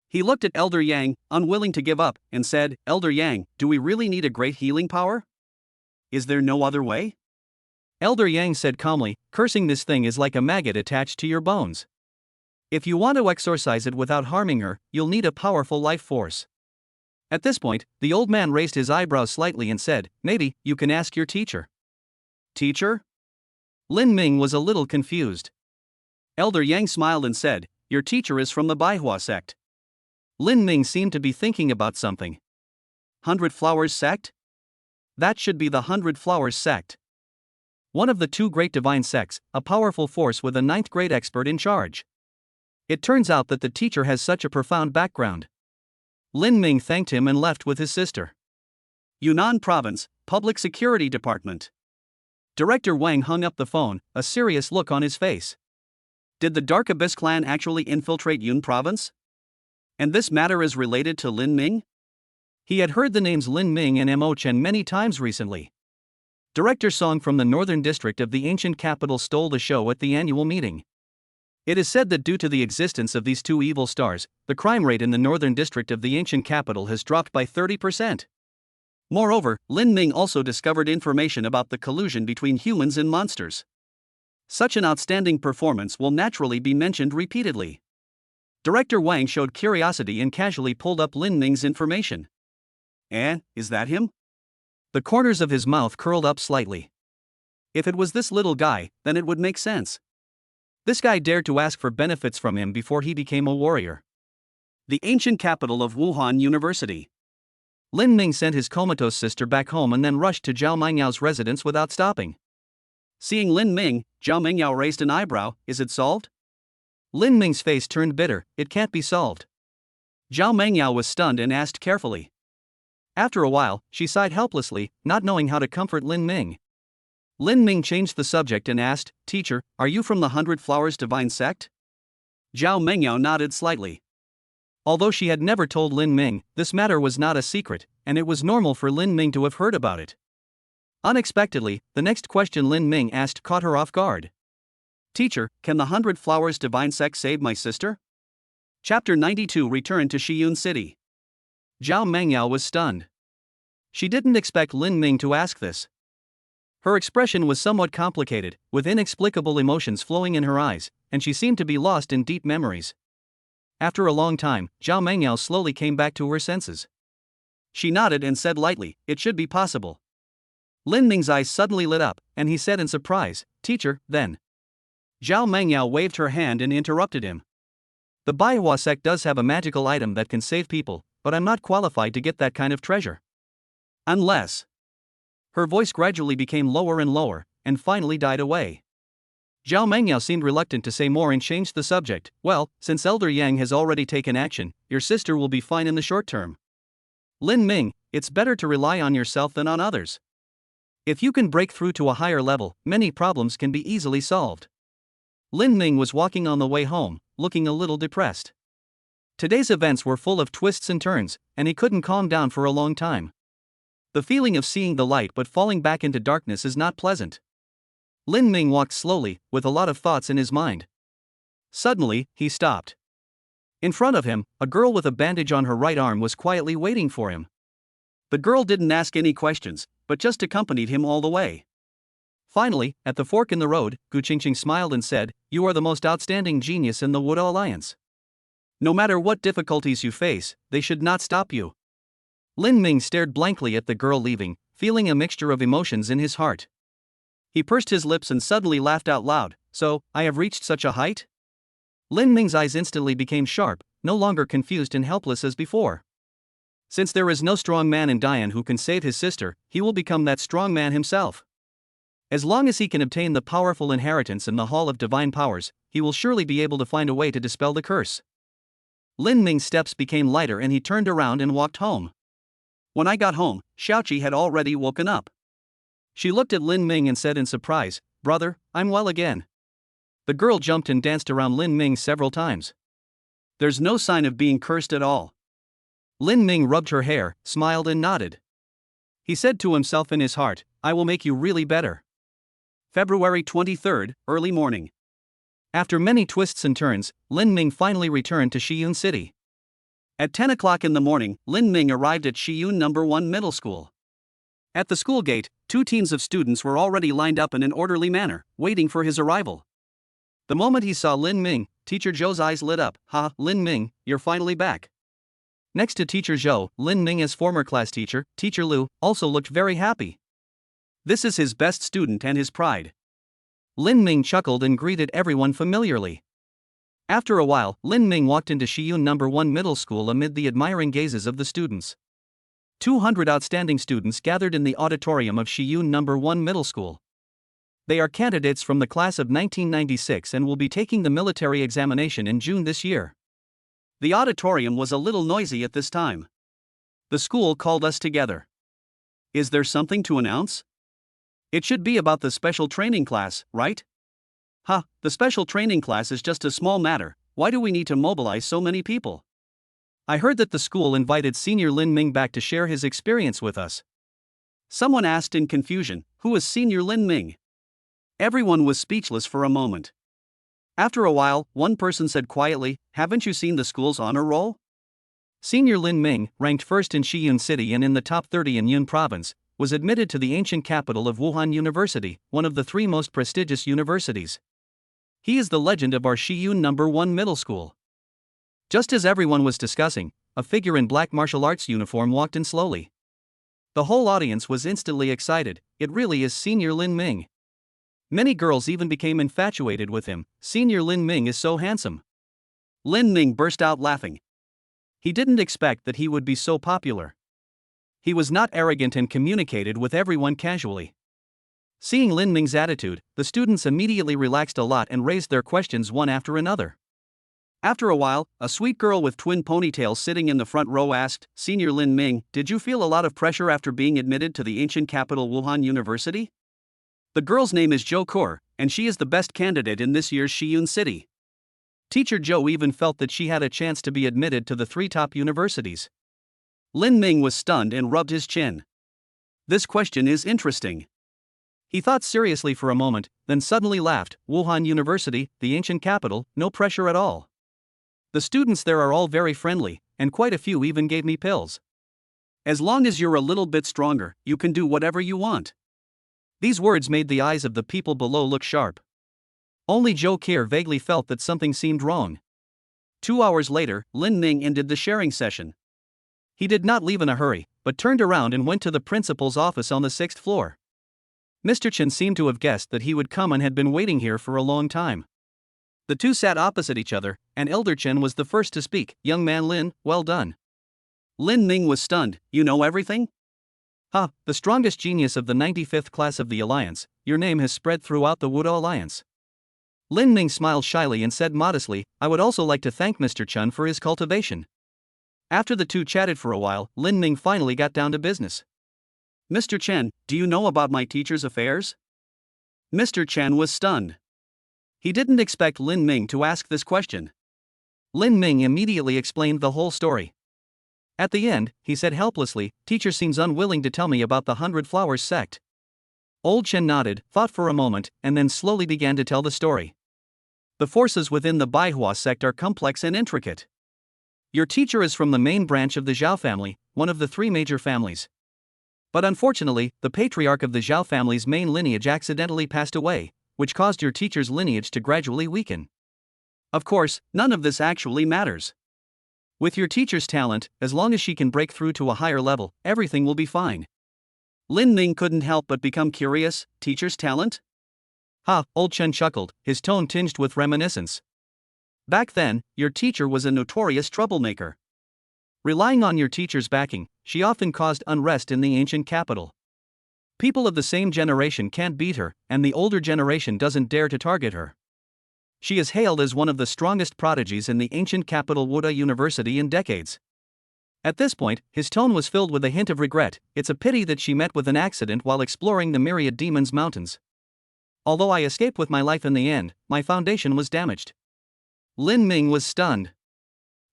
He looked at Elder Yang, unwilling to give up, and said, "Elder Yang, do we really need a great healing power? Is there no other way?" Elder Yang said calmly, cursing this thing is like a maggot attached to your bones. If you want to exorcise it without harming her, you'll need a powerful life force. At this point, the old man raised his eyebrows slightly and said, maybe, you can ask your teacher. Teacher? Lin Ming was a little confused. Elder Yang smiled and said, your teacher is from the Baihua sect. Lin Ming seemed to be thinking about something. 100 Flowers sect? That should be the 100 Flowers sect. One of the two great divine sects, a powerful force with a 9th grade expert in charge. It turns out that the teacher has such a profound background. Lin Ming thanked him and left with his sister. Yunnan Province, Public Security Department. Director Wang hung up the phone, a serious look on his face. Did the Dark Abyss clan actually infiltrate Yun Province? And this matter is related to Lin Ming? He had heard the names Lin Ming and Mo Chen many times recently. Director Song from the northern district of the ancient capital stole the show at the annual meeting. It is said that due to the existence of these two evil stars, the crime rate in the northern district of the ancient capital has dropped by 30%. Moreover, Lin Ming also discovered information about the collusion between humans and monsters. Such an outstanding performance will naturally be mentioned repeatedly. Director Wang showed curiosity and casually pulled up Lin Ming's information. Is that him? The corners of his mouth curled up slightly. If it was this little guy, then it would make sense. This guy dared to ask for benefits from him before he became a warrior. The ancient capital of Wuhan University. Lin Ming sent his comatose sister back home and then rushed to Zhao Mengyao's residence without stopping. Seeing Lin Ming, Zhao Mengyao raised an eyebrow. Is it solved? Lin Ming's face turned bitter. It can't be solved. Zhao Mengyao was stunned and asked carefully. After a while, she sighed helplessly, not knowing how to comfort Lin Ming. Lin Ming changed the subject and asked, Teacher, are you from the 100 Flowers divine sect? Zhao Mengyao nodded slightly. Although she had never told Lin Ming, this matter was not a secret, and it was normal for Lin Ming to have heard about it. Unexpectedly, the next question Lin Ming asked caught her off guard. Teacher, can the 100 Flowers divine sect save my sister? Chapter 92 Return to Shiyun City. Zhao Mengyao was stunned. She didn't expect Lin Ming to ask this. Her expression was somewhat complicated, with inexplicable emotions flowing in her eyes, and she seemed to be lost in deep memories. After a long time, Zhao Mengyao slowly came back to her senses. She nodded and said lightly, it should be possible. Lin Ming's eyes suddenly lit up, and he said in surprise, Teacher, then. Zhao Mengyao waved her hand and interrupted him. The Baihua sect does have a magical item that can save people, but I'm not qualified to get that kind of treasure. Unless. Her voice gradually became lower and lower, and finally died away. Zhao Mengyao seemed reluctant to say more and changed the subject. Well, since Elder Yang has already taken action, your sister will be fine in the short term. Lin Ming, it's better to rely on yourself than on others. If you can break through to a higher level, many problems can be easily solved. Lin Ming was walking on the way home, looking a little depressed. Today's events were full of twists and turns, and he couldn't calm down for a long time. The feeling of seeing the light but falling back into darkness is not pleasant. Lin Ming walked slowly, with a lot of thoughts in his mind. Suddenly, he stopped. In front of him, a girl with a bandage on her right arm was quietly waiting for him. The girl didn't ask any questions, but just accompanied him all the way. Finally, at the fork in the road, Gu Qingqing smiled and said, You are the most outstanding genius in the Wuda Alliance. No matter what difficulties you face, they should not stop you. Lin Ming stared blankly at the girl leaving, feeling a mixture of emotions in his heart. He pursed his lips and suddenly laughed out loud. So, I have reached such a height? Lin Ming's eyes instantly became sharp, no longer confused and helpless as before. Since there is no strong man in Dian who can save his sister, he will become that strong man himself. As long as he can obtain the powerful inheritance in the Hall of Divine Powers, he will surely be able to find a way to dispel the curse. Lin Ming's steps became lighter and he turned around and walked home. When I got home, Xiaoqi had already woken up. She looked at Lin Ming and said in surprise, Brother, I'm well again. The girl jumped and danced around Lin Ming several times. There's no sign of being cursed at all. Lin Ming rubbed her hair, smiled and nodded. He said to himself in his heart, I will make you really better. February 23rd, early morning. After many twists and turns, Lin Ming finally returned to Shiyun City. At 10 o'clock in the morning, Lin Ming arrived at Shiyun No. 1 Middle School. At the school gate, 2 teams of students were already lined up in an orderly manner, waiting for his arrival. The moment he saw Lin Ming, Teacher Zhou's eyes lit up. "Ha, Lin Ming, you're finally back." Next to Teacher Zhou, Lin Ming, former class teacher, Teacher Liu, also looked very happy. This is his best student and his pride. Lin Ming chuckled and greeted everyone familiarly. After a while, Lin Ming walked into Shiyun No. 1 Middle School amid the admiring gazes of the students. 200 outstanding students gathered in the auditorium of Shiyun No. 1 Middle School. They are candidates from the class of 1996 and will be taking the military examination in June this year. The auditorium was a little noisy at this time. The school called us together. Is there something to announce? It should be about the special training class, right? Ha, the special training class is just a small matter. Why do we need to mobilize so many people? I heard that the school invited Senior Lin Ming back to share his experience with us. Someone asked in confusion, who is Senior Lin Ming? Everyone was speechless for a moment. After a while, one person said quietly, "Haven't you seen the school's honor roll?" Senior Lin Ming, ranked first in Shiyun City and in the top 30 in Yun Province, was admitted to the ancient capital of Wuhan University, one of the 3 most prestigious universities. He is the legend of our Shiyun No. 1 Middle School. Just as everyone was discussing, a figure in black martial arts uniform walked in slowly. The whole audience was instantly excited. It really is Senior Lin Ming. Many girls even became infatuated with him. Senior Lin Ming is so handsome. Lin Ming burst out laughing. He didn't expect that he would be so popular. He was not arrogant and communicated with everyone casually. Seeing Lin Ming's attitude, the students immediately relaxed a lot and raised their questions one after another. After a while, a sweet girl with twin ponytails sitting in the front row asked, "Senior Lin Ming, did you feel a lot of pressure after being admitted to the ancient capital Wuhan University?" The girl's name is Zhou Kur, and she is the best candidate in this year's Shiyun City. Teacher Zhou even felt that she had a chance to be admitted to the 3 top universities. Lin Ming was stunned and rubbed his chin. This question is interesting. He thought seriously for a moment, then suddenly laughed. Wuhan University, the ancient capital, no pressure at all. The students there are all very friendly, and quite a few even gave me pills. As long as you're a little bit stronger, you can do whatever you want. These words made the eyes of the people below look sharp. Only Zhou Kur vaguely felt that something seemed wrong. 2 hours later, Lin Ming ended the sharing session. He did not leave in a hurry, but turned around and went to the principal's office on the 6th floor. Mr. Chen seemed to have guessed that he would come and had been waiting here for a long time. The 2 sat opposite each other, and Elder Chen was the first to speak. "Young man Lin, well done." Lin Ming was stunned. "You know everything?" "Ha, the strongest genius of the 95th class of the Alliance, your name has spread throughout the Wuda Alliance." Lin Ming smiled shyly and said modestly, "I would also like to thank Mr. Chen for his cultivation." After the 2 chatted for a while, Lin Ming finally got down to business. "Mr. Chen, do you know about my teacher's affairs?" Mr. Chen was stunned. He didn't expect Lin Ming to ask this question. Lin Ming immediately explained the whole story. At the end, he said helplessly, "Teacher seems unwilling to tell me about the 100 Flowers sect." Old Chen nodded, thought for a moment, and then slowly began to tell the story. The forces within the Baihua sect are complex and intricate. Your teacher is from the main branch of the Zhao family, one of the 3 major families. But unfortunately, the patriarch of the Zhao family's main lineage accidentally passed away, which caused your teacher's lineage to gradually weaken. Of course, none of this actually matters. With your teacher's talent, as long as she can break through to a higher level, everything will be fine. Lin Ming couldn't help but become curious. Teacher's talent? Ha, Old Chen chuckled, his tone tinged with reminiscence. Back then, your teacher was a notorious troublemaker. Relying on your teacher's backing, she often caused unrest in the ancient capital. People of the same generation can't beat her, and the older generation doesn't dare to target her. She is hailed as one of the strongest prodigies in the ancient capital Wuda University in decades. At this point, his tone was filled with a hint of regret. It's a pity that she met with an accident while exploring the Myriad Demons Mountains. Although I escaped with my life in the end, my foundation was damaged. Lin Ming was stunned.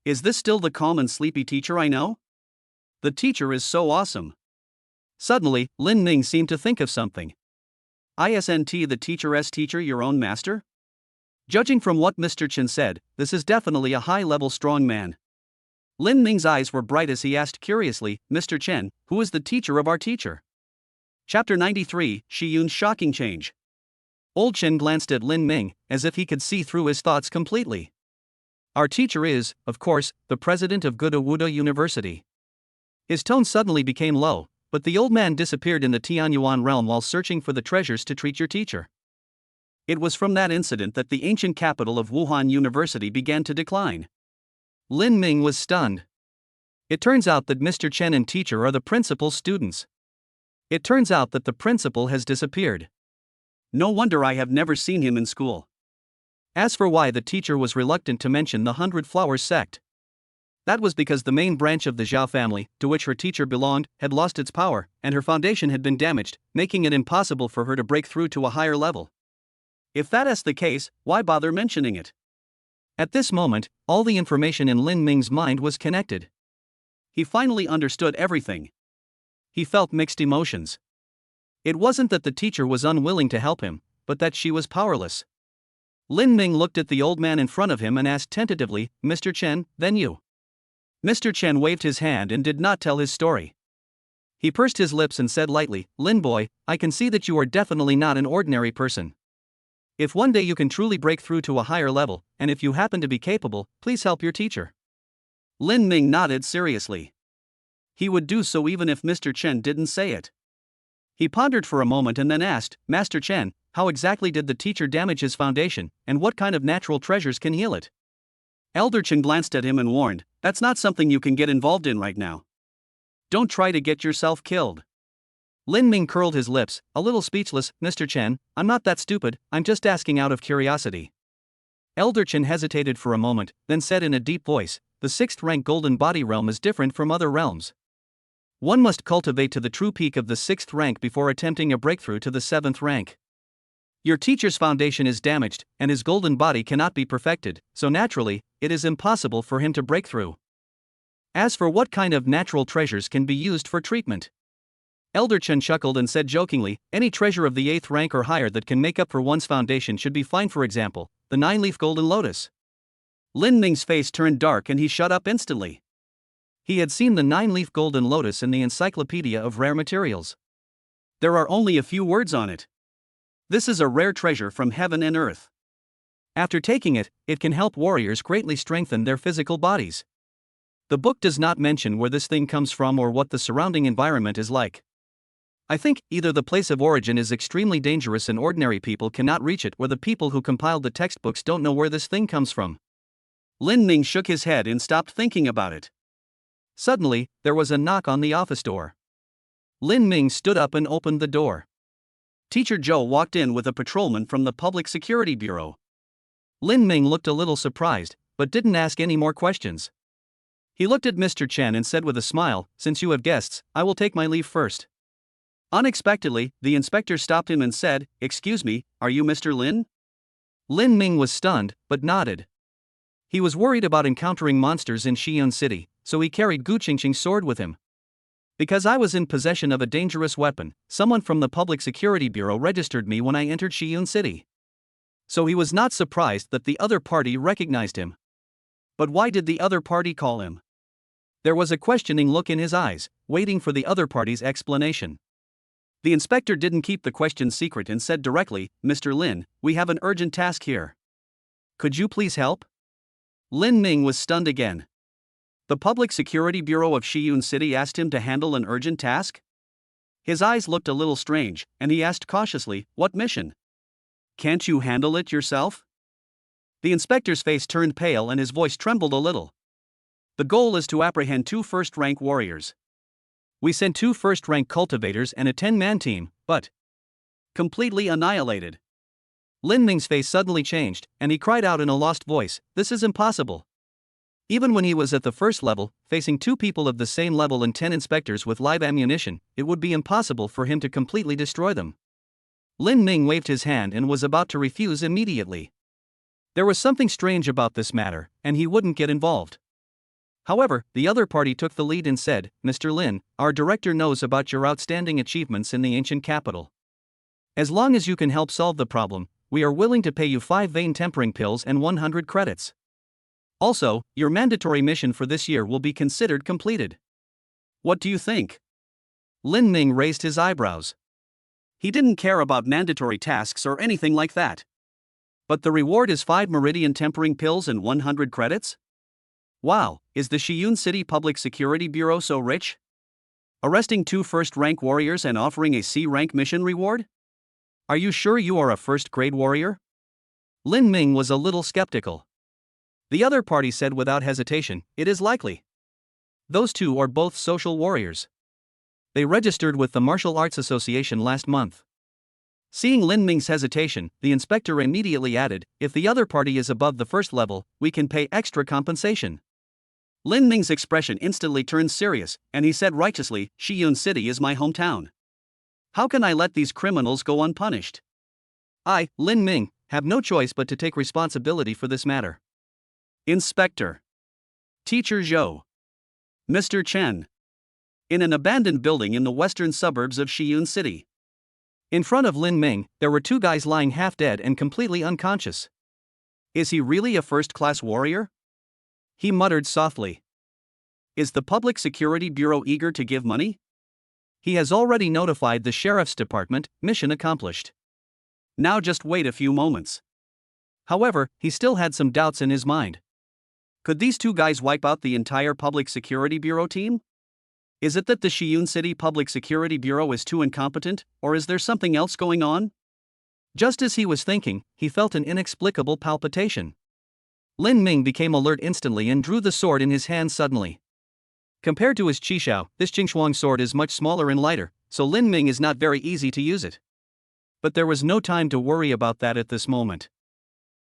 Is this still the calm and sleepy teacher I know? The teacher is so awesome. Suddenly, Lin Ming seemed to think of something. Isn't the teacher's teacher your own master? Judging from what Mr. Chen said, this is definitely a high-level strong man. Lin Ming's eyes were bright as he asked curiously, "Mr. Chen, who is the teacher of our teacher?" Chapter 93, Shiyun's Shocking Change. Old Chen glanced at Lin Ming, as if he could see through his thoughts completely. Our teacher is, of course, the president of Kyoto University. His tone suddenly became low, but the old man disappeared in the Tianyuan realm while searching for the treasures to treat your teacher. It was from that incident that the ancient capital of Wuhan University began to decline. Lin Ming was stunned. It turns out that Mr. Chen and teacher are the principal's students. It turns out that the principal has disappeared. No wonder I have never seen him in school. As for why the teacher was reluctant to mention the 100 Flowers sect, that was because the main branch of the Zhao family, to which her teacher belonged, had lost its power, and her foundation had been damaged, making it impossible for her to break through to a higher level. If that is the case, why bother mentioning it? At this moment, all the information in Lin Ming's mind was connected. He finally understood everything. He felt mixed emotions. It wasn't that the teacher was unwilling to help him, but that she was powerless. Lin Ming looked at the old man in front of him and asked tentatively, "Mr. Chen, then you?" Mr. Chen waved his hand and did not tell his story. He pursed his lips and said lightly, "Lin boy, I can see that you are definitely not an ordinary person. If one day you can truly break through to a higher level, and if you happen to be capable, please help your teacher." Lin Ming nodded seriously. He would do so even if Mr. Chen didn't say it. He pondered for a moment and then asked, "Master Chen, how exactly did the teacher damage his foundation, and what kind of natural treasures can heal it?" Elder Chen glanced at him and warned, "That's not something you can get involved in right now. Don't try to get yourself killed." Lin Ming curled his lips, a little speechless. "Mr. Chen, I'm not that stupid, I'm just asking out of curiosity." Elder Chen hesitated for a moment, then said in a deep voice, "The 6th rank Golden Body realm is different from other realms. One must cultivate to the true peak of the 6th rank before attempting a breakthrough to the 7th rank. Your teacher's foundation is damaged, and his golden body cannot be perfected, so naturally, it is impossible for him to break through. As for what kind of natural treasures can be used for treatment?" Elder Chen chuckled and said jokingly, "Any treasure of the 8th rank or higher that can make up for one's foundation should be fine. For example, the 9-leaf golden lotus." Lin Ming's face turned dark and he shut up instantly. He had seen the 9-leaf golden lotus in the Encyclopedia of Rare Materials. There are only a few words on it. This is a rare treasure from heaven and earth. After taking it, it can help warriors greatly strengthen their physical bodies. The book does not mention where this thing comes from or what the surrounding environment is like. I think either the place of origin is extremely dangerous and ordinary people cannot reach it, or the people who compiled the textbooks don't know where this thing comes from. Lin Ming shook his head and stopped thinking about it. Suddenly, there was a knock on the office door. Lin Ming stood up and opened the door. Teacher Zhou walked in with a patrolman from the Public Security Bureau. Lin Ming looked a little surprised, but didn't ask any more questions. He looked at Mr. Chen and said with a smile, "Since you have guests, I will take my leave first." Unexpectedly, the inspector stopped him and said, "Excuse me, are you Mr. Lin?" Lin Ming was stunned, but nodded. He was worried about encountering monsters in Shiyun City, so he carried Gu Qingqing's sword with him. "Because I was in possession of a dangerous weapon, someone from the Public Security Bureau registered me when I entered Shiyun City." So he was not surprised that the other party recognized him. But why did the other party call him? There was a questioning look in his eyes, waiting for the other party's explanation. The inspector didn't keep the question secret and said directly, "Mr. Lin, we have an urgent task here. Could you please help?" Lin Ming was stunned again. The Public Security Bureau of Shiyun City asked him to handle an urgent task? His eyes looked a little strange, and he asked cautiously, "What mission? Can't you handle it yourself?" The inspector's face turned pale and his voice trembled a little. "The goal is to apprehend 2 first-rank warriors. We sent 2 first-rank cultivators and a 10-man team, but completely annihilated." Lin Ming's face suddenly changed, and he cried out in a lost voice, "This is impossible." Even when he was at the first level, facing 2 people of the same level and 10 inspectors with live ammunition, it would be impossible for him to completely destroy them. Lin Ming waved his hand and was about to refuse immediately. There was something strange about this matter, and he wouldn't get involved. However, the other party took the lead and said, "Mr. Lin, our director knows about your outstanding achievements in the ancient capital. As long as you can help solve the problem, we are willing to pay you 5 vein tempering pills and 100 credits. Also, your mandatory mission for this year will be considered completed. What do you think?" Lin Ming raised his eyebrows. He didn't care about mandatory tasks or anything like that. But the reward is 5 meridian tempering pills and 100 credits? Wow, is the Shiyun City Public Security Bureau so rich? Arresting 2 first-rank warriors and offering a C-rank mission reward? Are you sure you are a first-grade warrior? Lin Ming was a little skeptical. The other party said without hesitation, it is likely. Those two are both social warriors. They registered with the Martial Arts Association last month. Seeing Lin Ming's hesitation, the inspector immediately added, if the other party is above the first level, we can pay extra compensation. Lin Ming's expression instantly turned serious, and he said righteously, Shiyun City is my hometown. How can I let these criminals go unpunished? I, Lin Ming, have no choice but to take responsibility for this matter. Inspector. Teacher Zhou. Mr. Chen. In an abandoned building in the western suburbs of Shiyun City. In front of Lin Ming, there were 2 guys lying half dead and completely unconscious. Is he really a first-class warrior? He muttered softly. Is the Public Security Bureau eager to give money? He has already notified the Sheriff's Department, mission accomplished. Now just wait a few moments. However, he still had some doubts in his mind. Could these 2 guys wipe out the entire Public Security Bureau team? Is it that the Shiyun City Public Security Bureau is too incompetent, or is there something else going on? Just as he was thinking, he felt an inexplicable palpitation. Lin Ming became alert instantly and drew the sword in his hand suddenly. Compared to his Qishao, this Jingshuang sword is much smaller and lighter, so Lin Ming is not very easy to use it. But there was no time to worry about that at this moment.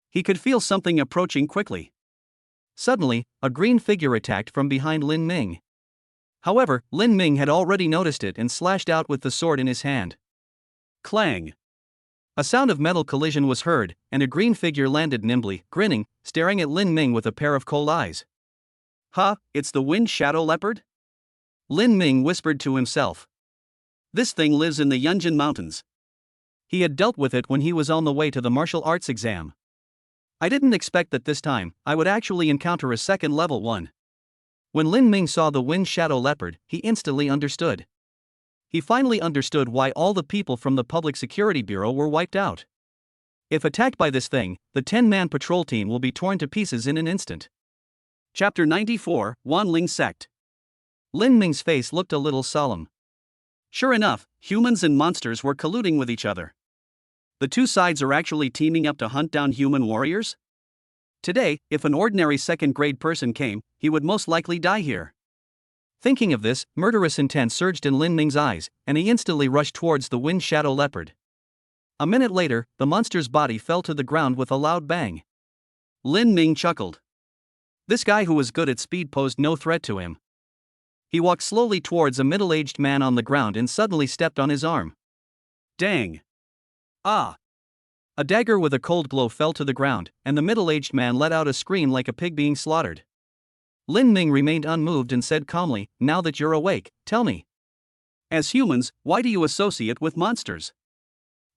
He could feel something approaching quickly. Suddenly, a green figure attacked from behind Lin Ming. However, Lin Ming had already noticed it and slashed out with the sword in his hand. Clang! A sound of metal collision was heard, and a green figure landed nimbly, grinning, staring at Lin Ming with a pair of cold eyes. Huh, it's the Wind Shadow Leopard? Lin Ming whispered to himself. This thing lives in the Yunjin Mountains. He had dealt with it when he was on the way to the martial arts exam. I didn't expect that this time I would actually encounter a second level one. When Lin Ming saw the Wind Shadow Leopard, he instantly understood. He finally understood why all the people from the Public Security Bureau were wiped out. If attacked by this thing, the 10-man patrol team will be torn to pieces in an instant. Chapter 94, Wanling Sect. Lin Ming's face looked a little solemn. Sure enough, humans and monsters were colluding with each other. The 2 sides are actually teaming up to hunt down human warriors? Today, if an ordinary second-grade person came, he would most likely die here. Thinking of this, murderous intent surged in Lin Ming's eyes, and he instantly rushed towards the Wind Shadow Leopard. A minute later, the monster's body fell to the ground with a loud bang. Lin Ming chuckled. This guy who was good at speed posed no threat to him. He walked slowly towards a middle-aged man on the ground and suddenly stepped on his arm. Dang! Ah! A dagger with a cold glow fell to the ground, and the middle-aged man let out a scream like a pig being slaughtered. Lin Ming remained unmoved and said calmly, now that you're awake, tell me. As humans, why do you associate with monsters?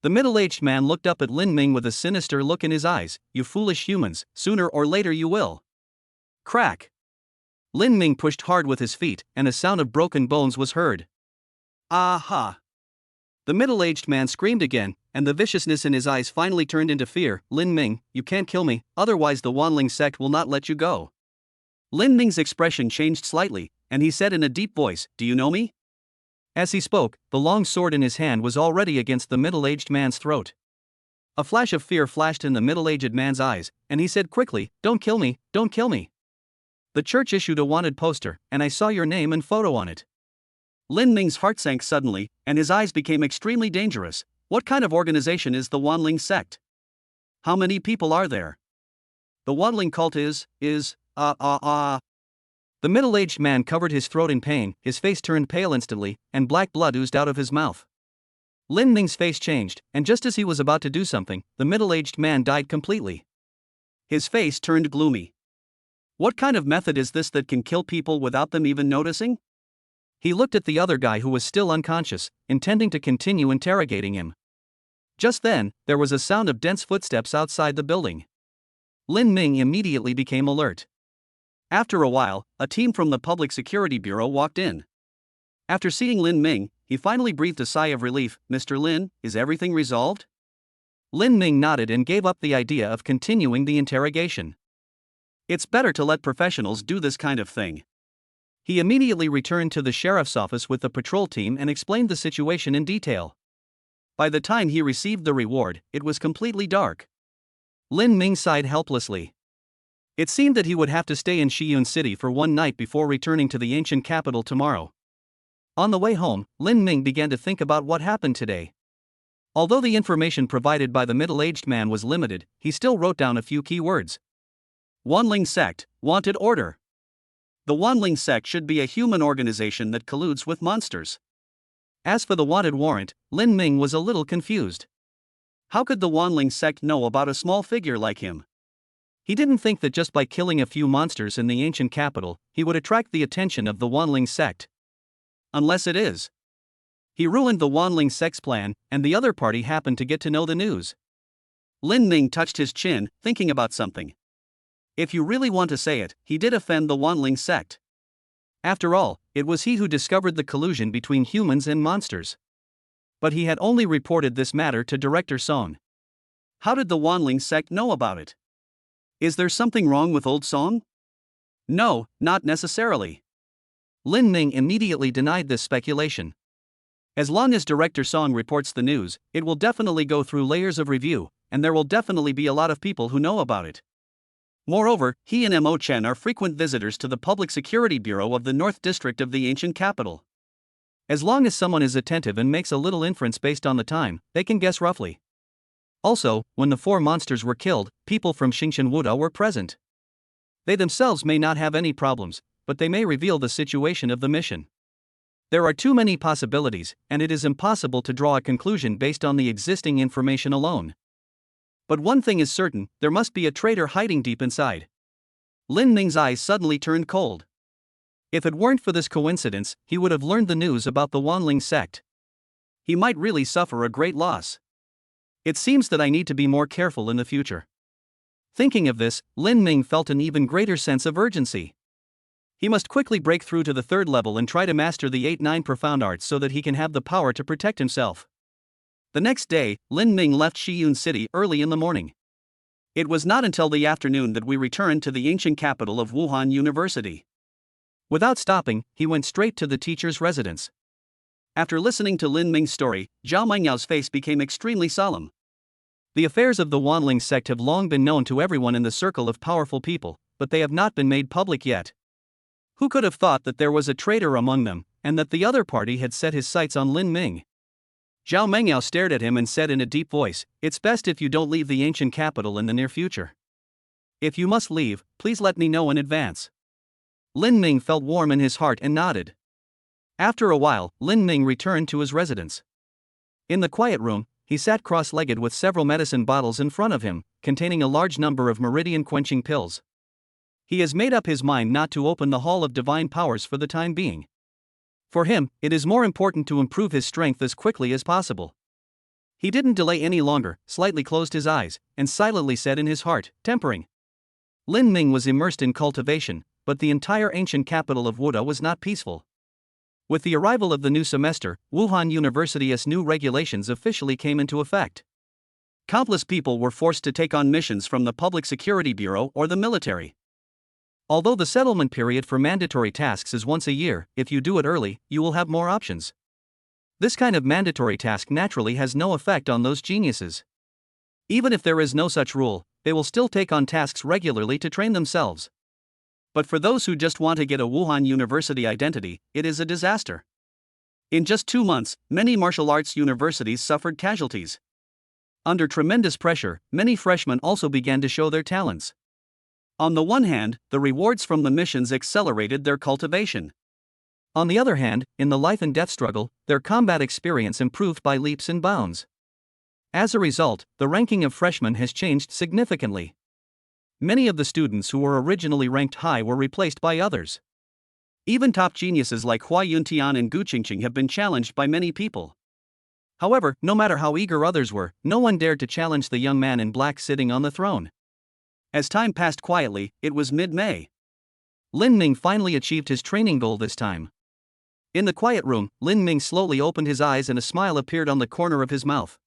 The middle-aged man looked up at Lin Ming with a sinister look in his eyes. You foolish humans, sooner or later you will. Crack! Lin Ming pushed hard with his feet, and a sound of broken bones was heard. Aha! The middle-aged man screamed again, and the viciousness in his eyes finally turned into fear. Lin Ming, you can't kill me, otherwise the Wanling sect will not let you go. Lin Ming's expression changed slightly, and he said in a deep voice, do you know me? As he spoke, the long sword in his hand was already against the middle-aged man's throat. A flash of fear flashed in the middle-aged man's eyes, and he said quickly, don't kill me, don't kill me. The church issued a wanted poster, and I saw your name and photo on it. Lin Ming's heart sank suddenly, and his eyes became extremely dangerous. What kind of organization is the Wanling sect? How many people are there? The Wanling cult is. The middle-aged man covered his throat in pain, his face turned pale instantly, and black blood oozed out of his mouth. Lin Ming's face changed, and just as he was about to do something, the middle-aged man died completely. His face turned gloomy. What kind of method is this that can kill people without them even noticing? He looked at the other guy who was still unconscious, intending to continue interrogating him. Just then, there was a sound of dense footsteps outside the building. Lin Ming immediately became alert. After a while, a team from the Public Security Bureau walked in. After seeing Lin Ming, he finally breathed a sigh of relief. "Mr. Lin, is everything resolved?" Lin Ming nodded and gave up the idea of continuing the interrogation. It's better to let professionals do this kind of thing. He immediately returned to the sheriff's office with the patrol team and explained the situation in detail. By the time he received the reward, it was completely dark. Lin Ming sighed helplessly. It seemed that he would have to stay in Shiyun City for one night before returning to the ancient capital tomorrow. On the way home, Lin Ming began to think about what happened today. Although the information provided by the middle-aged man was limited, he still wrote down a few key words. Wanling Sect, wanted order. The Wanling Sect should be a human organization that colludes with monsters. As for the wanted warrant, Lin Ming was a little confused. How could the Wanling Sect know about a small figure like him? He didn't think that just by killing a few monsters in the ancient capital, he would attract the attention of the Wanling Sect. Unless it is. He ruined the Wanling Sect's plan, and the other party happened to get to know the news. Lin Ming touched his chin, thinking about something. If you really want to say it, he did offend the Wanling Sect. After all, it was he who discovered the collusion between humans and monsters. But he had only reported this matter to Director Song. How did the Wanling Sect know about it? Is there something wrong with old Song? No, not necessarily. Lin Ming immediately denied this speculation. As long as Director Song reports the news, it will definitely go through layers of review, and there will definitely be a lot of people who know about it. Moreover, he and Mo Chen are frequent visitors to the Public Security Bureau of the North District of the ancient capital. As long as someone is attentive and makes a little inference based on the time, they can guess roughly. Also, when the 4 monsters were killed, people from Xingshan Wuda were present. They themselves may not have any problems, but they may reveal the situation of the mission. There are too many possibilities, and it is impossible to draw a conclusion based on the existing information alone. But one thing is certain, there must be a traitor hiding deep inside. Lin Ming's eyes suddenly turned cold. If it weren't for this coincidence, he would have learned the news about the Wanling Sect. He might really suffer a great loss. It seems that I need to be more careful in the future. Thinking of this, Lin Ming felt an even greater sense of urgency. He must quickly break through to the 3rd level and try to master the 8-9 profound arts so that he can have the power to protect himself. The next day, Lin Ming left Shiyun City early in the morning. It was not until the afternoon that we returned to the ancient capital of Wuhan University. Without stopping, he went straight to the teacher's residence. After listening to Lin Ming's story, Zhao Mengyao's face became extremely solemn. The affairs of the Wanling Sect have long been known to everyone in the circle of powerful people, but they have not been made public yet. Who could have thought that there was a traitor among them, and that the other party had set his sights on Lin Ming? Zhao Mengyao stared at him and said in a deep voice, "It's best if you don't leave the ancient capital in the near future. If you must leave, please let me know in advance." Lin Ming felt warm in his heart and nodded. After a while, Lin Ming returned to his residence. In the quiet room, he sat cross-legged with several medicine bottles in front of him, containing a large number of meridian-quenching pills. He has made up his mind not to open the Hall of Divine Powers for the time being. For him, it is more important to improve his strength as quickly as possible. He didn't delay any longer, slightly closed his eyes, and silently said in his heart, "Tempering." Lin Ming was immersed in cultivation, but the entire ancient capital of Wuda was not peaceful. With the arrival of the new semester, Wuhan University's new regulations officially came into effect. Countless people were forced to take on missions from the Public Security Bureau or the military. Although the settlement period for mandatory tasks is once a year, if you do it early, you will have more options. This kind of mandatory task naturally has no effect on those geniuses. Even if there is no such rule, they will still take on tasks regularly to train themselves. But for those who just want to get a Wuhan University identity, it is a disaster. In just 2 months, many martial arts universities suffered casualties. Under tremendous pressure, many freshmen also began to show their talents. On the one hand, the rewards from the missions accelerated their cultivation. On the other hand, in the life and death struggle, their combat experience improved by leaps and bounds. As a result, the ranking of freshmen has changed significantly. Many of the students who were originally ranked high were replaced by others. Even top geniuses like Hua Yuntian and Gu Qingqing have been challenged by many people. However, no matter how eager others were, no one dared to challenge the young man in black sitting on the throne. As time passed quietly, it was mid-May. Lin Ming finally achieved his training goal this time. In the quiet room, Lin Ming slowly opened his eyes and a smile appeared on the corner of his mouth.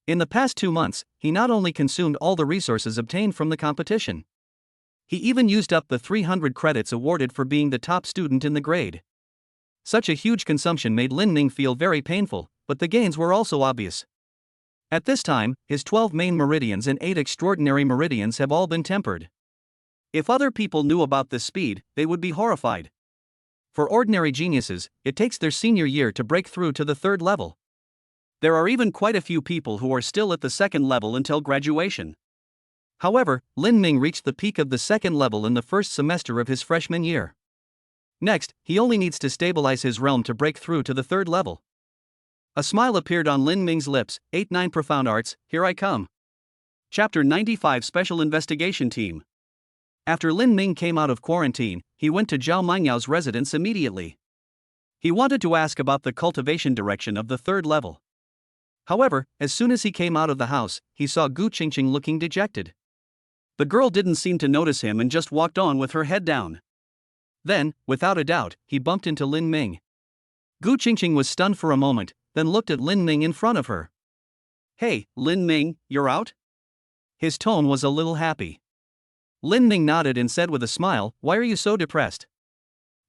In the past 2 months, he not only consumed all the resources obtained from the competition, he even used up the 300 credits awarded for being the top student in the grade. Such a huge consumption made Lin Ming feel very painful, but the gains were also obvious. At this time, his 12 main meridians and 8 extraordinary meridians have all been tempered. If other people knew about this speed, they would be horrified. For ordinary geniuses, it takes their senior year to break through to the 3rd level. There are even quite a few people who are still at the 2nd level until graduation. However, Lin Ming reached the peak of the 2nd level in the 1st semester of his freshman year. Next, he only needs to stabilize his realm to break through to the 3rd level. A smile appeared on Lin Ming's lips. 8-9 Profound Arts, here I come. Chapter 95 Special Investigation Team. After Lin Ming came out of quarantine, he went to Zhao Mengyao's residence immediately. He wanted to ask about the cultivation direction of the 3rd level. However, as soon as he came out of the house, he saw Gu Qingqing looking dejected. The girl didn't seem to notice him and just walked on with her head down. Then, without a doubt, he bumped into Lin Ming. Gu Qingqing was stunned for a moment, then looked at Lin Ming in front of her. "Hey, Lin Ming, you're out?" His tone was a little happy. Lin Ming nodded and said with a smile, "Why are you so depressed?"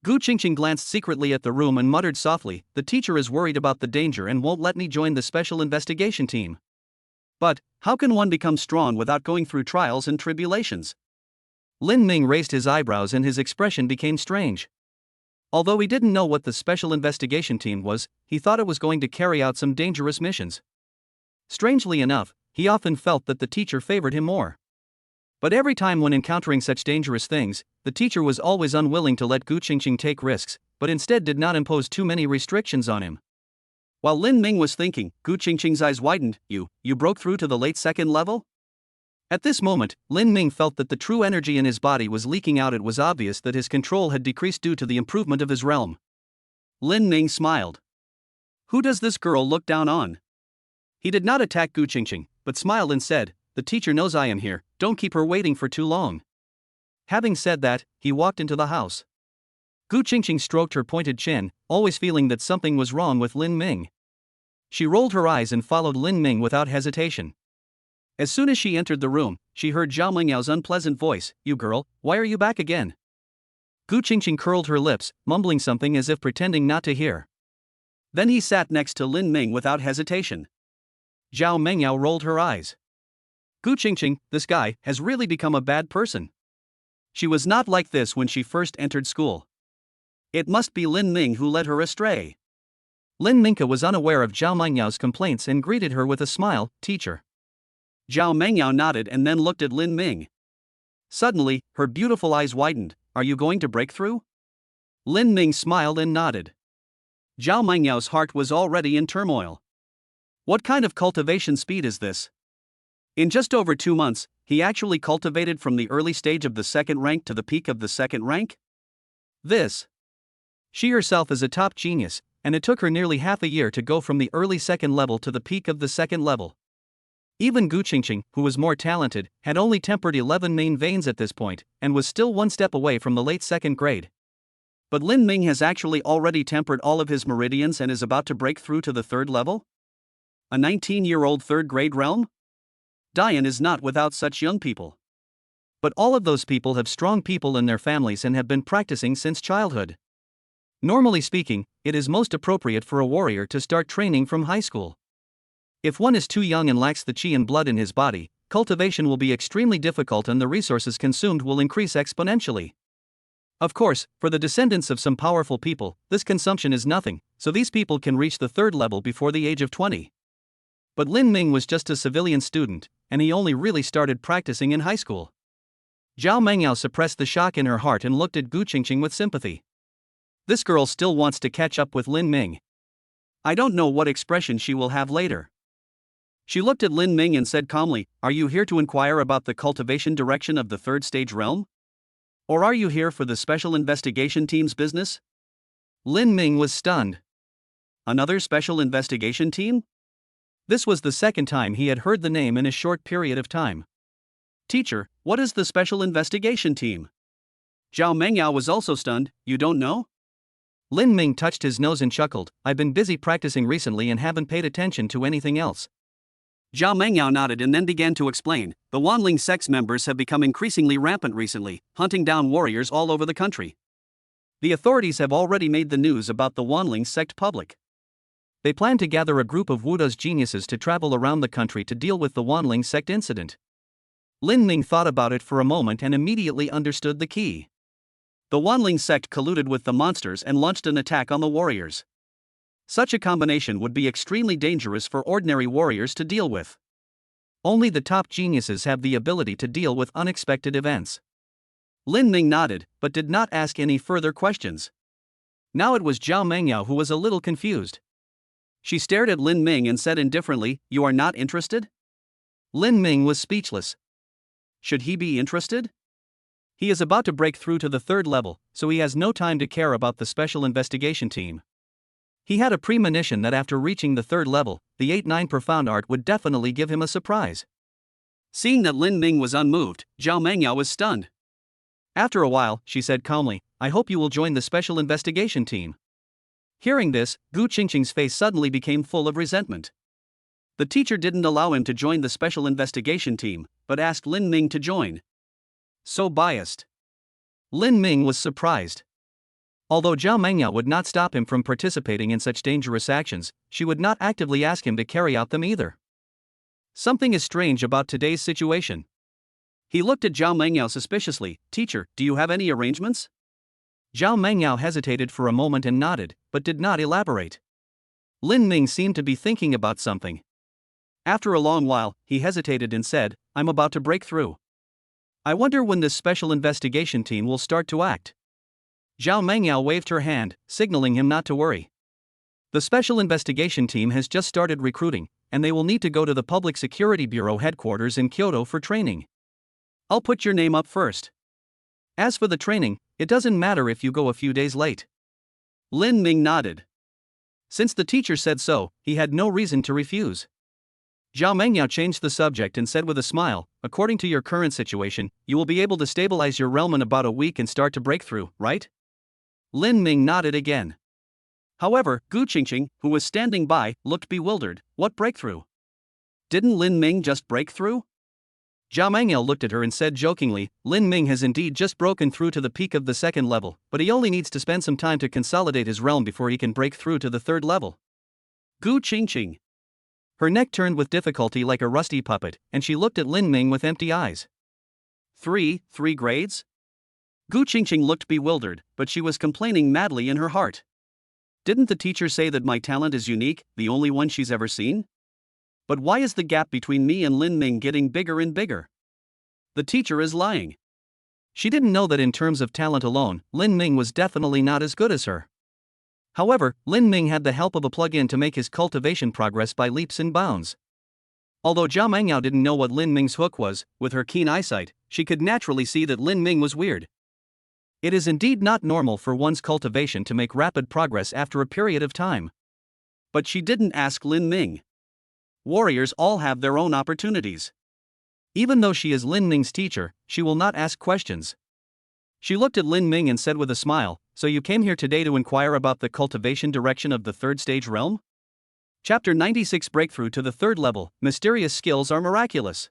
Gu Qingqing glanced secretly at the room and muttered softly, "The teacher is worried about the danger and won't let me join the special investigation team." But, how can one become strong without going through trials and tribulations? Lin Ming raised his eyebrows and his expression became strange. Although he didn't know what the special investigation team was, he thought it was going to carry out some dangerous missions. Strangely enough, he often felt that the teacher favored him more. But every time when encountering such dangerous things, the teacher was always unwilling to let Gu Qingqing take risks, but instead did not impose too many restrictions on him. While Lin Ming was thinking, Gu Qingqing's eyes widened. You broke through to the late 2nd level?" At this moment, Lin Ming felt that the true energy in his body was leaking out. It was obvious that his control had decreased due to the improvement of his realm. Lin Ming smiled. Who does this girl look down on? He did not attack Gu Qingqing, but smiled and said, "The teacher knows I am here, don't keep her waiting for too long." Having said that, he walked into the house. Gu Qingqing stroked her pointed chin, always feeling that something was wrong with Lin Ming. She rolled her eyes and followed Lin Ming without hesitation. As soon as she entered the room, she heard Zhao Mengyao's unpleasant voice, "You girl, why are you back again?" Gu Qingqing curled her lips, mumbling something as if pretending not to hear. Then he sat next to Lin Ming without hesitation. Zhao Mengyao rolled her eyes. Gu Qingqing, this guy, has really become a bad person. She was not like this when she first entered school. It must be Lin Ming who led her astray. Lin Mingke was unaware of Zhao Mengyao's complaints and greeted her with a smile, "Teacher." Zhao Mengyao nodded and then looked at Lin Ming. Suddenly, her beautiful eyes widened. "Are you going to break through?" Lin Ming smiled and nodded. Zhao Mengyao's heart was already in turmoil. What kind of cultivation speed is this? In just over 2 months, he actually cultivated from the early stage of the 2nd rank to the peak of the 2nd rank? She herself is a top genius, and it took her nearly half a year to go from the early 2nd level to the peak of the 2nd level. Even Gu Qingqing, who was more talented, had only tempered 11 main veins at this point, and was still 1 step away from the late 2nd grade. But Lin Ming has actually already tempered all of his meridians and is about to break through to the 3rd level? A 19-year-old 3rd grade realm? Dian is not without such young people. But all of those people have strong people in their families and have been practicing since childhood. Normally speaking, it is most appropriate for a warrior to start training from high school. If one is too young and lacks the qi and blood in his body, cultivation will be extremely difficult and the resources consumed will increase exponentially. Of course, for the descendants of some powerful people, this consumption is nothing, so these people can reach the 3rd level before the age of 20. But Lin Ming was just a civilian student, and he only really started practicing in high school. Zhao Mengyao suppressed the shock in her heart and looked at Gu Qingqing with sympathy. This girl still wants to catch up with Lin Ming. I don't know what expression she will have later. She looked at Lin Ming and said calmly, "Are you here to inquire about the cultivation direction of the 3rd stage realm? Or are you here for the special investigation team's business?" Lin Ming was stunned. Another special investigation team? This was the 2nd time he had heard the name in a short period of time. "Teacher, what is the special investigation team?" Zhao Mengyao was also stunned. "You don't know?" Lin Ming touched his nose and chuckled, I've been busy practicing recently and haven't paid attention to anything else. Zhao Mengyao nodded and then began to explain, the Wanling sect's members have become increasingly rampant recently, hunting down warriors all over the country. The authorities have already made the news about the Wanling sect public. They plan to gather a group of Wuda's geniuses to travel around the country to deal with the Wanling sect incident. Lin Ming thought about it for a moment and immediately understood the key. The Wanling sect colluded with the monsters and launched an attack on the warriors. Such a combination would be extremely dangerous for ordinary warriors to deal with. Only the top geniuses have the ability to deal with unexpected events. Lin Ming nodded, but did not ask any further questions. Now it was Zhao Mengyao who was a little confused. She stared at Lin Ming and said indifferently, You are not interested? Lin Ming was speechless. Should he be interested? He is about to break through to the 3rd level, so he has no time to care about the special investigation team. He had a premonition that after reaching the 3rd level, the 8-9 profound art would definitely give him a surprise. Seeing that Lin Ming was unmoved, Zhao Mengyao was stunned. After a while, she said calmly, I hope you will join the special investigation team. Hearing this, Gu Qingqing's face suddenly became full of resentment. The teacher didn't allow him to join the special investigation team, but asked Lin Ming to join. So biased. Lin Ming was surprised. Although Zhao Mengyao would not stop him from participating in such dangerous actions, she would not actively ask him to carry out them either. Something is strange about today's situation. He looked at Zhao Mengyao suspiciously, Teacher, do you have any arrangements? Zhao Mengyao hesitated for a moment and nodded, but did not elaborate. Lin Ming seemed to be thinking about something. After a long while, he hesitated and said, I'm about to break through. I wonder when this special investigation team will start to act. Zhao Mengyao waved her hand, signaling him not to worry. The special investigation team has just started recruiting, and they will need to go to the Public Security Bureau headquarters in Kyoto for training. I'll put your name up first. As for the training, it doesn't matter if you go a few days late. Lin Ming nodded. Since the teacher said so, he had no reason to refuse. Zhao Mengyao changed the subject and said with a smile, according to your current situation, you will be able to stabilize your realm in about a week and start to break through, right? Lin Ming nodded again. However, Gu Qingqing, who was standing by, looked bewildered. What breakthrough? Didn't Lin Ming just break through? Zhao Mengyao looked at her and said jokingly, Lin Ming has indeed just broken through to the peak of the 2nd level, but he only needs to spend some time to consolidate his realm before he can break through to the 3rd level. Gu Qingqing. Her neck turned with difficulty like a rusty puppet, and she looked at Lin Ming with empty eyes. 3 grades? Gu Qingqing looked bewildered, but she was complaining madly in her heart. Didn't the teacher say that my talent is unique, the only one she's ever seen? But why is the gap between me and Lin Ming getting bigger and bigger? The teacher is lying. She didn't know that in terms of talent alone, Lin Ming was definitely not as good as her. However, Lin Ming had the help of a plug-in to make his cultivation progress by leaps and bounds. Although Zhao Mengyao didn't know what Lin Ming's hook was, with her keen eyesight, she could naturally see that Lin Ming was weird. It is indeed not normal for one's cultivation to make rapid progress after a period of time. But she didn't ask Lin Ming. Warriors all have their own opportunities. Even though she is Lin Ming's teacher, she will not ask questions. She looked at Lin Ming and said with a smile, So you came here today to inquire about the cultivation direction of the 3rd stage realm? Chapter 96 Breakthrough to the 3rd level, Mysterious skills are miraculous.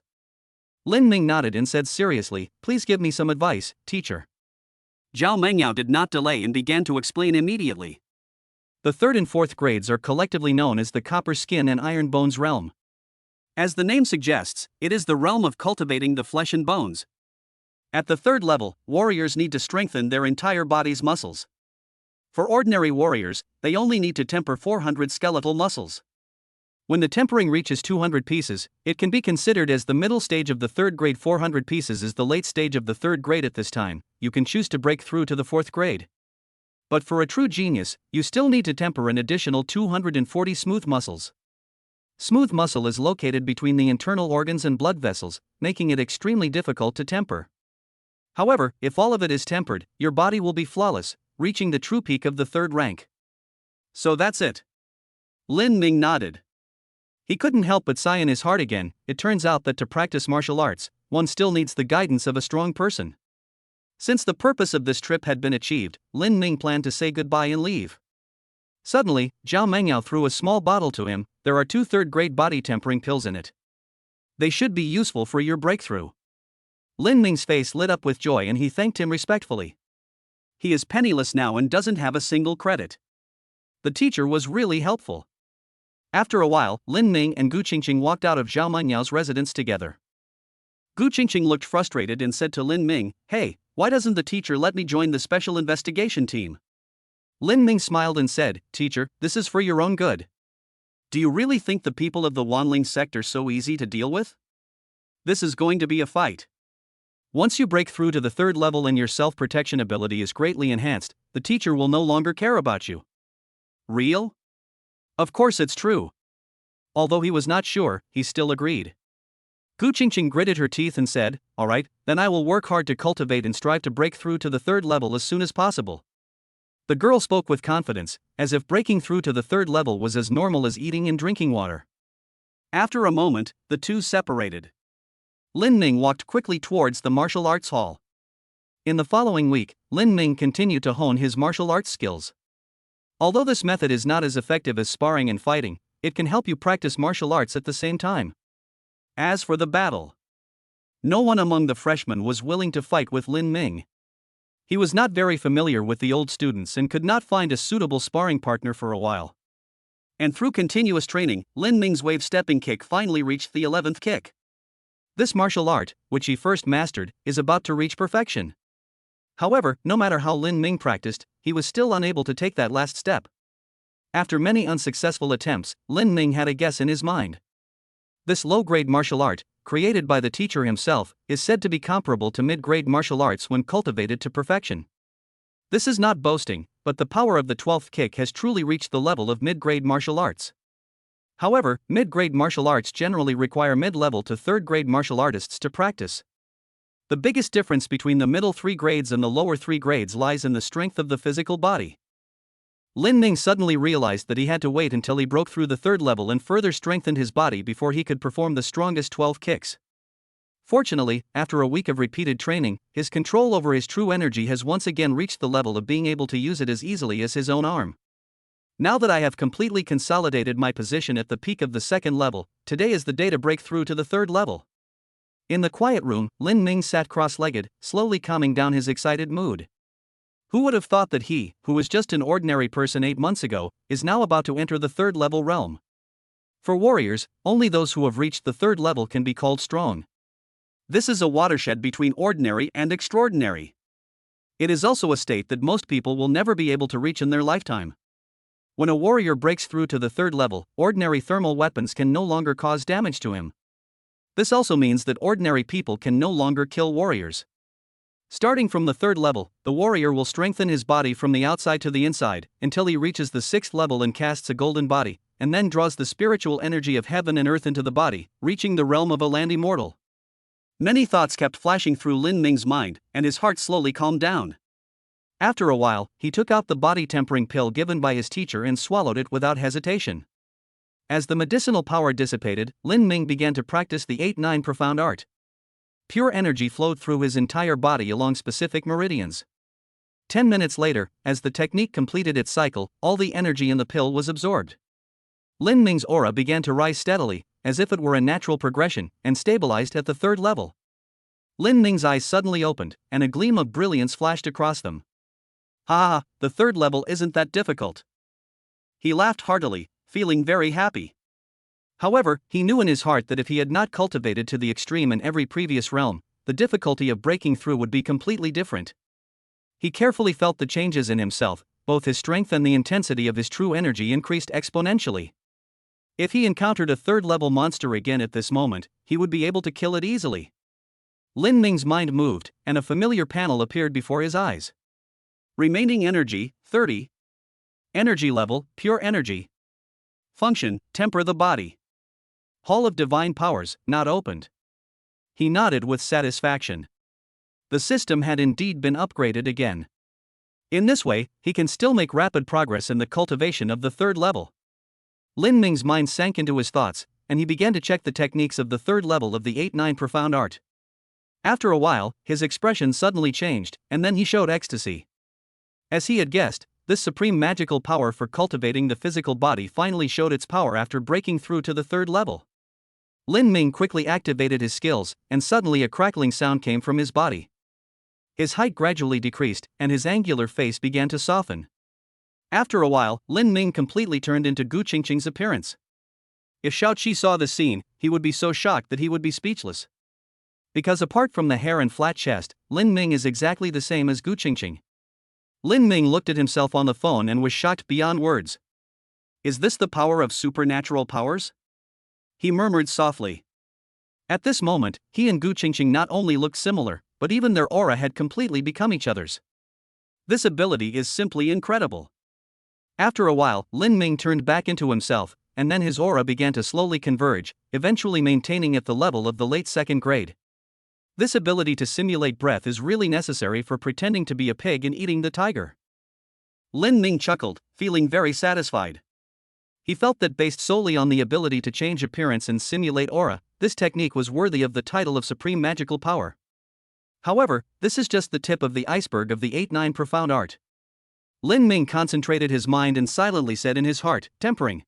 Lin Ming nodded and said seriously, Please give me some advice, teacher. Zhao Mengyao did not delay and began to explain immediately. The 3rd and 4th grades are collectively known as the Copper Skin and Iron Bones realm. As the name suggests, it is the realm of cultivating the flesh and bones. At the 3rd level, warriors need to strengthen their entire body's muscles. For ordinary warriors, they only need to temper 400 skeletal muscles. When the tempering reaches 200 pieces, it can be considered as the middle stage of the 3rd grade. 400 pieces is the late stage of the 3rd grade at this time. You can choose to break through to the 4th grade. But for a true genius, you still need to temper an additional 240 smooth muscles. Smooth muscle is located between the internal organs and blood vessels, making it extremely difficult to temper. However, if all of it is tempered, your body will be flawless, reaching the true peak of the 3rd rank. So that's it. Lin Ming nodded. He couldn't help but sigh in his heart again. It turns out that to practice martial arts, one still needs the guidance of a strong person. Since the purpose of this trip had been achieved, Lin Ming planned to say goodbye and leave. Suddenly, Zhao Mengyao threw a small bottle to him. There are 2 third-grade body tempering pills in it. They should be useful for your breakthrough. Lin Ming's face lit up with joy and he thanked him respectfully. He is penniless now and doesn't have a single credit. The teacher was really helpful. After a while, Lin Ming and Gu Qingqing walked out of Zhao Menyao's residence together. Gu Qingqing looked frustrated and said to Lin Ming, "Hey, why doesn't the teacher let me join the special investigation team?" Lin Ming smiled and said, "Teacher, this is for your own good. Do you really think the people of the Wanling sector so easy to deal with? This is going to be a fight. Once you break through to the 3rd level and your self-protection ability is greatly enhanced, the teacher will no longer care about you." Real? Of course it's true. Although he was not sure, he still agreed. Gu Qingqing gritted her teeth and said, "Alright, then I will work hard to cultivate and strive to break through to the 3rd level as soon as possible." The girl spoke with confidence, as if breaking through to the 3rd level was as normal as eating and drinking water. After a moment, the two separated. Lin Ming walked quickly towards the martial arts hall. In the following week, Lin Ming continued to hone his martial arts skills. Although this method is not as effective as sparring and fighting, it can help you practice martial arts at the same time. As for the battle, no one among the freshmen was willing to fight with Lin Ming. He was not very familiar with the old students and could not find a suitable sparring partner for a while. And through continuous training, Lin Ming's wave stepping kick finally reached the 11th kick. This martial art, which he first mastered, is about to reach perfection. However, no matter how Lin Ming practiced, he was still unable to take that last step. After many unsuccessful attempts, Lin Ming had a guess in his mind. This low-grade martial art, created by the teacher himself, is said to be comparable to mid-grade martial arts when cultivated to perfection. This is not boasting, but the power of the 12th kick has truly reached the level of mid-grade martial arts. However, mid-grade martial arts generally require mid-level to 3rd-grade martial artists to practice. The biggest difference between the middle 3 grades and the lower 3 grades lies in the strength of the physical body. Lin Ming suddenly realized that he had to wait until he broke through the 3rd level and further strengthened his body before he could perform the strongest 12 kicks. Fortunately, after a week of repeated training, his control over his true energy has once again reached the level of being able to use it as easily as his own arm. Now that I have completely consolidated my position at the peak of the 2nd level, today is the day to break through to the 3rd level. In the quiet room, Lin Ming sat cross-legged, slowly calming down his excited mood. Who would have thought that he, who was just an ordinary person 8 months ago, is now about to enter the 3rd level realm? For warriors, only those who have reached the 3rd level can be called strong. This is a watershed between ordinary and extraordinary. It is also a state that most people will never be able to reach in their lifetime. When a warrior breaks through to the 3rd level, ordinary thermal weapons can no longer cause damage to him. This also means that ordinary people can no longer kill warriors. Starting from the 3rd level, the warrior will strengthen his body from the outside to the inside, until he reaches the 6th level and casts a golden body, and then draws the spiritual energy of heaven and earth into the body, reaching the realm of a land immortal. Many thoughts kept flashing through Lin Ming's mind, and his heart slowly calmed down. After a while, he took out the body-tempering pill given by his teacher and swallowed it without hesitation. As the medicinal power dissipated, Lin Ming began to practice the 8-9 profound art. Pure energy flowed through his entire body along specific meridians. 10 minutes later, as the technique completed its cycle, all the energy in the pill was absorbed. Lin Ming's aura began to rise steadily, as if it were a natural progression, and stabilized at the 3rd level. Lin Ming's eyes suddenly opened, and a gleam of brilliance flashed across them. Ha, the 3rd level isn't that difficult. He laughed heartily, feeling very happy. However, he knew in his heart that if he had not cultivated to the extreme in every previous realm, the difficulty of breaking through would be completely different. He carefully felt the changes in himself, both his strength and the intensity of his true energy increased exponentially. If he encountered a 3rd level monster again at this moment, he would be able to kill it easily. Lin Ming's mind moved, and a familiar panel appeared before his eyes. Remaining energy, 30. Energy level, pure energy. Function, temper the body. Hall of Divine Powers, not opened. He nodded with satisfaction. The system had indeed been upgraded again. In this way, he can still make rapid progress in the cultivation of the 3rd level. Lin Ming's mind sank into his thoughts, and he began to check the techniques of the 3rd level of the 8-9 profound art. After a while, his expression suddenly changed, and then he showed ecstasy. As he had guessed, this supreme magical power for cultivating the physical body finally showed its power after breaking through to the third level. Lin Ming quickly activated his skills, and suddenly a crackling sound came from his body. His height gradually decreased, and his angular face began to soften. After a while, Lin Ming completely turned into Gu Qingqing's appearance. If Shaoqi saw the scene, he would be so shocked that he would be speechless. Because apart from the hair and flat chest, Lin Ming is exactly the same as Gu Qingqing. Lin Ming looked at himself on the phone and was shocked beyond words. Is this the power of supernatural powers? He murmured softly. At this moment, he and Gu Qingqing not only looked similar, but even their aura had completely become each other's. This ability is simply incredible. After a while, Lin Ming turned back into himself, and then his aura began to slowly converge, eventually maintaining at the level of the late second grade. This ability to simulate breath is really necessary for pretending to be a pig and eating the tiger. Lin Ming chuckled, feeling very satisfied. He felt that based solely on the ability to change appearance and simulate aura, this technique was worthy of the title of supreme magical power. However, this is just the tip of the iceberg of the 8-9 profound art. Lin Ming concentrated his mind and silently said in his heart, tempering.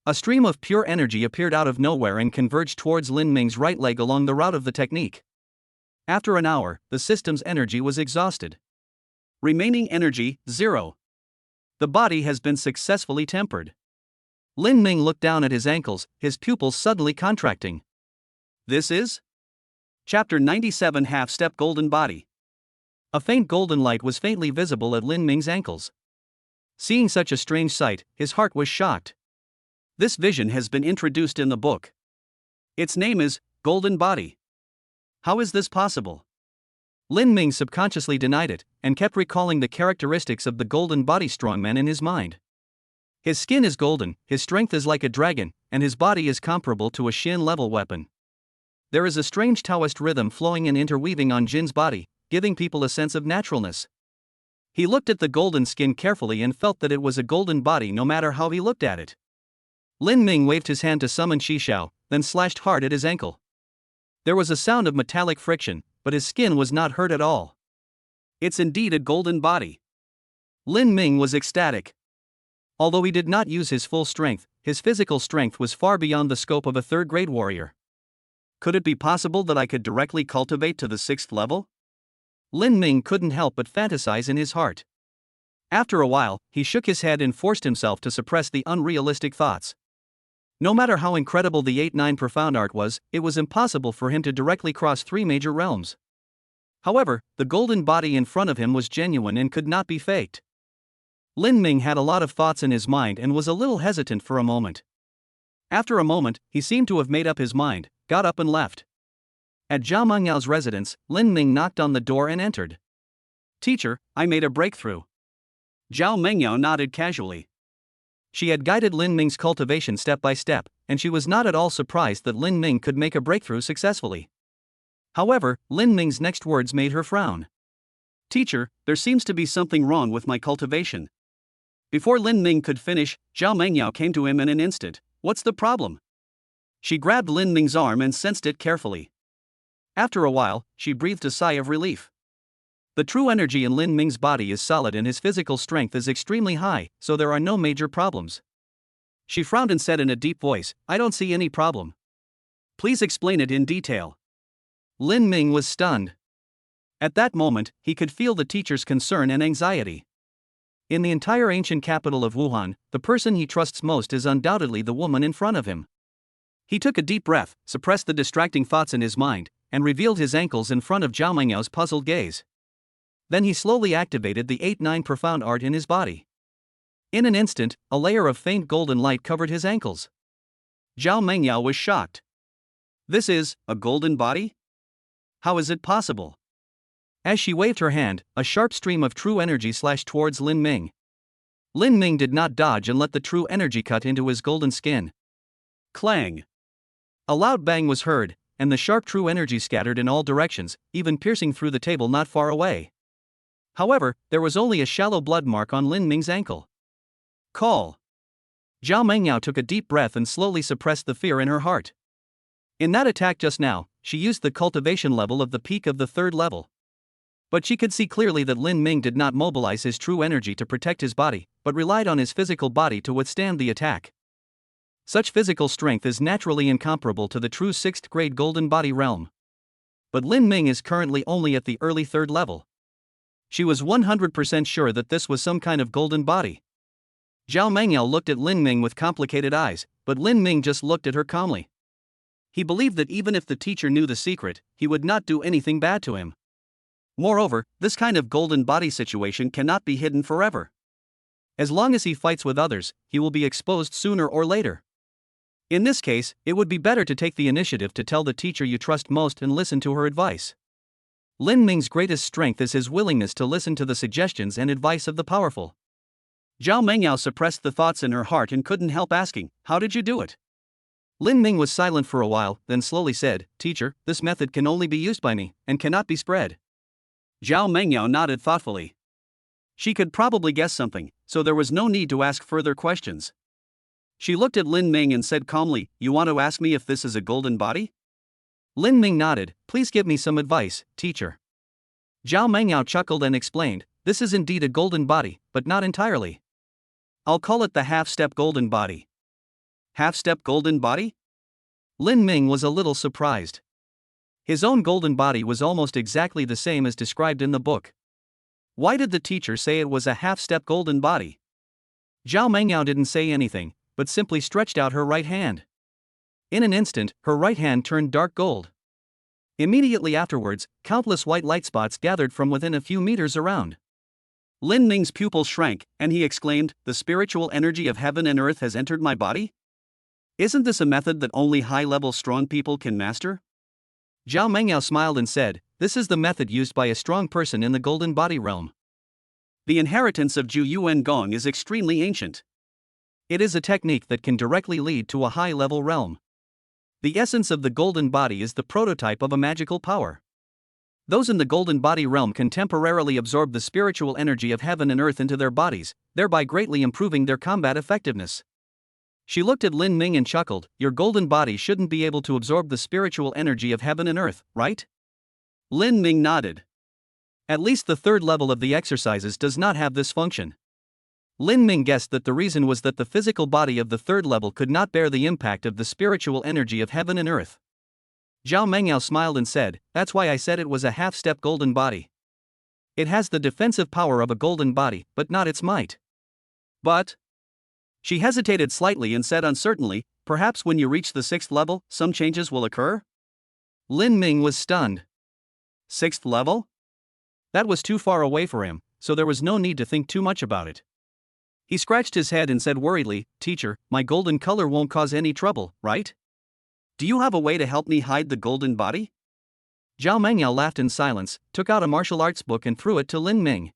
A stream of pure energy appeared out of nowhere and converged towards Lin Ming's right leg along the route of the technique. After an hour, the system's energy was exhausted. Remaining energy, 0. The body has been successfully tempered. Lin Ming looked down at his ankles, his pupils suddenly contracting. This is? Chapter 97 Half-Step Golden Body. A faint golden light was faintly visible at Lin Ming's ankles. Seeing such a strange sight, his heart was shocked. This vision has been introduced in the book. Its name is Golden Body. How is this possible? Lin Ming subconsciously denied it, and kept recalling the characteristics of the golden body strongman in his mind. His skin is golden, his strength is like a dragon, and his body is comparable to a Shin-level weapon. There is a strange Taoist rhythm flowing and interweaving on Jin's body, giving people a sense of naturalness. He looked at the golden skin carefully and felt that it was a golden body no matter how he looked at it. Lin Ming waved his hand to summon Shishao, then slashed hard at his ankle. There was a sound of metallic friction, but his skin was not hurt at all. It's indeed a golden body. Lin Ming was ecstatic. Although he did not use his full strength, his physical strength was far beyond the scope of a third-grade warrior. Could it be possible that I could directly cultivate to the 6th level? Lin Ming couldn't help but fantasize in his heart. After a while, he shook his head and forced himself to suppress the unrealistic thoughts. No matter how incredible the 8-9 profound art was, it was impossible for him to directly cross 3 major realms. However, the golden body in front of him was genuine and could not be faked. Lin Ming had a lot of thoughts in his mind and was a little hesitant for a moment. After a moment, he seemed to have made up his mind, got up and left. At Zhao Mengyau's residence, Lin Ming knocked on the door and entered. Teacher, I made a breakthrough. Zhao Mengyao nodded casually. She had guided Lin Ming's cultivation step by step, and she was not at all surprised that Lin Ming could make a breakthrough successfully. However, Lin Ming's next words made her frown. Teacher, there seems to be something wrong with my cultivation. Before Lin Ming could finish, Zhao Mengyao came to him in an instant. What's the problem? She grabbed Lin Ming's arm and sensed it carefully. After a while, she breathed a sigh of relief. The true energy in Lin Ming's body is solid and his physical strength is extremely high, so there are no major problems. She frowned and said in a deep voice, I don't see any problem. Please explain it in detail. Lin Ming was stunned. At that moment, he could feel the teacher's concern and anxiety. In the entire ancient capital of Wuhan, the person he trusts most is undoubtedly the woman in front of him. He took a deep breath, suppressed the distracting thoughts in his mind, and revealed his ankles in front of Zhao Mengyao's puzzled gaze. Then he slowly activated the 8-9 profound art in his body. In an instant, a layer of faint golden light covered his ankles. Zhao Mengyao was shocked. This is a golden body? How is it possible? As she waved her hand, a sharp stream of true energy slashed towards Lin Ming. Lin Ming did not dodge and let the true energy cut into his golden skin. Clang! A loud bang was heard, and the sharp true energy scattered in all directions, even piercing through the table not far away. However, there was only a shallow blood mark on Lin Ming's ankle. Call! Zhao Mengyao took a deep breath and slowly suppressed the fear in her heart. In that attack just now, she used the cultivation level of the peak of the third level. But she could see clearly that Lin Ming did not mobilize his true energy to protect his body, but relied on his physical body to withstand the attack. Such physical strength is naturally incomparable to the true 6th grade golden body realm. But Lin Ming is currently only at the early 3rd level. She was 100% sure that this was some kind of golden body. Zhao Mengyao looked at Lin Ming with complicated eyes, but Lin Ming just looked at her calmly. He believed that even if the teacher knew the secret, he would not do anything bad to him. Moreover, this kind of golden body situation cannot be hidden forever. As long as he fights with others, he will be exposed sooner or later. In this case, it would be better to take the initiative to tell the teacher you trust most and listen to her advice. Lin Ming's greatest strength is his willingness to listen to the suggestions and advice of the powerful. Zhao Mengyao suppressed the thoughts in her heart and couldn't help asking, "How did you do it?" Lin Ming was silent for a while, then slowly said, "Teacher, this method can only be used by me, and cannot be spread." Zhao Mengyao nodded thoughtfully. She could probably guess something, so there was no need to ask further questions. She looked at Lin Ming and said calmly, "You want to ask me if this is a golden body?" Lin Ming nodded. "Please give me some advice, teacher." Zhao Mengyao chuckled and explained, "This is indeed a golden body, but not entirely. I'll call it the half-step golden body." Half-step golden body? Lin Ming was a little surprised. His own golden body was almost exactly the same as described in the book. Why did the teacher say it was a half-step golden body? Zhao Mengyao didn't say anything, but simply stretched out her right hand. In an instant, her right hand turned dark gold. Immediately afterwards, countless white light spots gathered from within a few meters around. Lin Ming's pupil shrank, and he exclaimed, "The spiritual energy of heaven and earth has entered my body? Isn't this a method that only high-level strong people can master?" Zhao Mengyao smiled and said, "This is the method used by a strong person in the golden body realm. The inheritance of Ju Yuan Gong is extremely ancient. It is a technique that can directly lead to a high-level realm. The essence of the golden body is the prototype of a magical power. Those in the golden body realm can temporarily absorb the spiritual energy of heaven and earth into their bodies, thereby greatly improving their combat effectiveness." She looked at Lin Ming and chuckled, "Your golden body shouldn't be able to absorb the spiritual energy of heaven and earth, right?" Lin Ming nodded. At least the 3rd level of the exercises does not have this function. Lin Ming guessed that the reason was that the physical body of the 3rd level could not bear the impact of the spiritual energy of heaven and earth. Zhao Mengyao smiled and said, "That's why I said it was a half-step golden body. It has the defensive power of a golden body, but not its might." "But..." She hesitated slightly and said uncertainly, "Perhaps when you reach the 6th level, some changes will occur?" Lin Ming was stunned. 6th level? That was too far away for him, so there was no need to think too much about it. He scratched his head and said worriedly, "Teacher, my golden color won't cause any trouble, right? Do you have a way to help me hide the golden body?" Zhao Mengyao laughed in silence, took out a martial arts book and threw it to Lin Ming.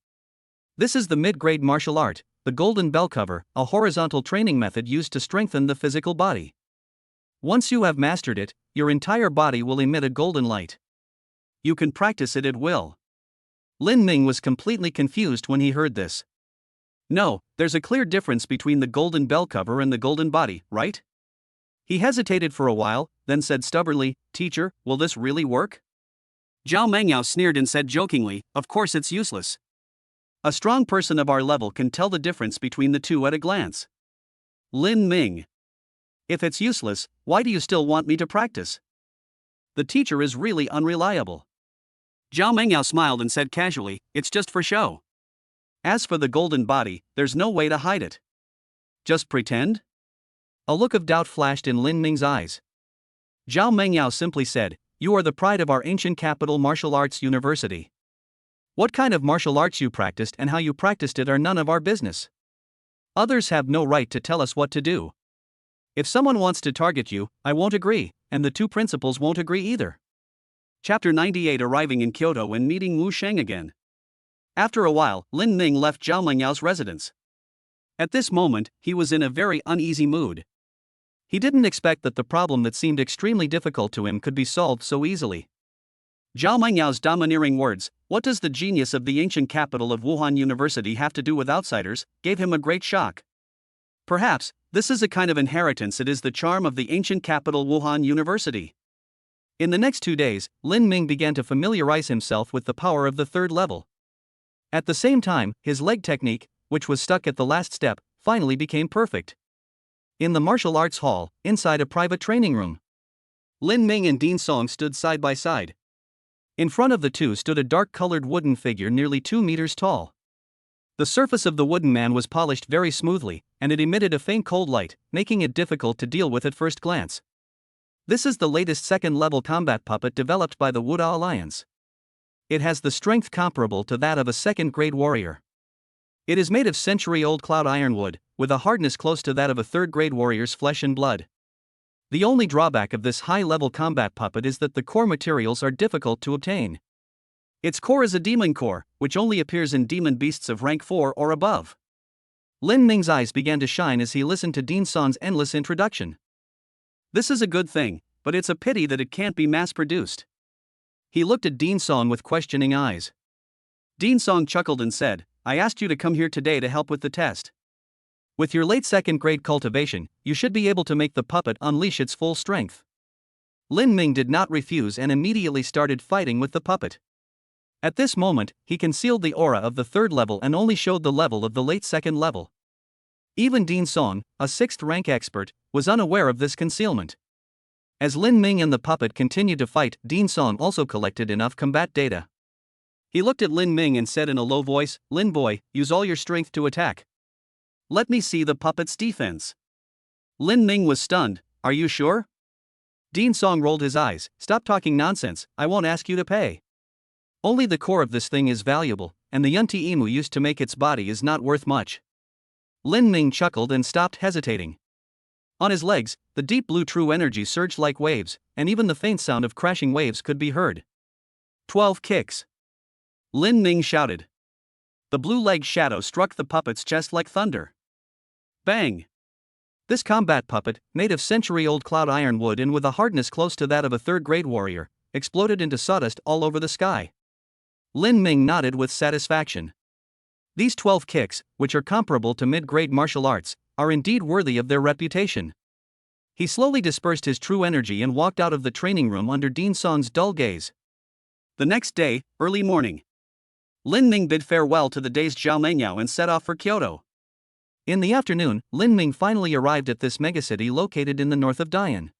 "This is the mid-grade martial art, the golden bell cover, a horizontal training method used to strengthen the physical body. Once you have mastered it, your entire body will emit a golden light. You can practice it at will." Lin Ming was completely confused when he heard this. "No, there's a clear difference between the golden bell cover and the golden body, right?" He hesitated for a while, then said stubbornly, "Teacher, will this really work?" Zhao Mengyao sneered and said jokingly, "Of course it's useless. A strong person of our level can tell the difference between the two at a glance." Lin Ming. "If it's useless, why do you still want me to practice? The teacher is really unreliable." Zhao Mengyao smiled and said casually, "It's just for show. As for the golden body, there's no way to hide it. Just pretend?" A look of doubt flashed in Lin Ming's eyes. Zhao Mengyao simply said, "You are the pride of our ancient capital martial arts university. What kind of martial arts you practiced and how you practiced it are none of our business. Others have no right to tell us what to do. If someone wants to target you, I won't agree, and the two principals won't agree either." Chapter 98. Arriving in Kyoto and meeting Wu Shang again. After a while, Lin Ming left Zhao Mengyao's residence. At this moment, he was in a very uneasy mood. He didn't expect that the problem that seemed extremely difficult to him could be solved so easily. Zhao Mengyao's domineering words, "What does the genius of the ancient capital of Wuhan University have to do with outsiders?" gave him a great shock. Perhaps, this is a kind of inheritance. It is the charm of the ancient capital Wuhan University. In the next 2 days, Lin Ming began to familiarize himself with the power of the third level. At the same time, his leg technique, which was stuck at the last step, finally became perfect. In the martial arts hall, inside a private training room, Lin Ming and Dean Song stood side by side. In front of the two stood a dark-colored wooden figure nearly 2 meters tall. The surface of the wooden man was polished very smoothly, and it emitted a faint cold light, making it difficult to deal with at first glance. This is the latest second-level combat puppet developed by the Wu Alliance. It has the strength comparable to that of a second-grade warrior. It is made of century-old cloud ironwood, with a hardness close to that of a third-grade warrior's flesh and blood. The only drawback of this high-level combat puppet is that the core materials are difficult to obtain. Its core is a demon core, which only appears in demon beasts of rank 4 or above. Lin Ming's eyes began to shine as he listened to Dean Song's endless introduction. This is a good thing, but it's a pity that it can't be mass-produced. He looked at Dean Song with questioning eyes. Dean Song chuckled and said, I asked you to come here today to help with the test. With your late second-grade cultivation, you should be able to make the puppet unleash its full strength. Lin Ming did not refuse and immediately started fighting with the puppet. At this moment, he concealed the aura of the third level and only showed the level of the late second level. Even Dean Song, a 6th rank expert, was unaware of this concealment. As Lin Ming and the puppet continued to fight, Dean Song also collected enough combat data. He looked at Lin Ming and said in a low voice, Lin boy, use all your strength to attack. Let me see the puppet's defense. Lin Ming was stunned, are you sure? Dean Song rolled his eyes, stop talking nonsense, I won't ask you to pay. Only the core of this thing is valuable, and the yunti emu used to make its body is not worth much. Lin Ming chuckled and stopped hesitating. On his legs, the deep blue true energy surged like waves, and even the faint sound of crashing waves could be heard. 12 kicks. Lin Ming shouted. The blue leg shadow struck the puppet's chest like thunder. Bang! This combat puppet, made of century-old cloud iron wood and with a hardness close to that of a third-grade warrior, exploded into sawdust all over the sky. Lin Ming nodded with satisfaction. These 12 kicks, which are comparable to mid-grade martial arts, are indeed worthy of their reputation. He slowly dispersed his true energy and walked out of the training room under Dean Song's dull gaze. The next day, early morning, Lin Ming bid farewell to the dazed Zhao Mengyao and set off for Kyoto. In the afternoon, Lin Ming finally arrived at this megacity located in the north of Dian.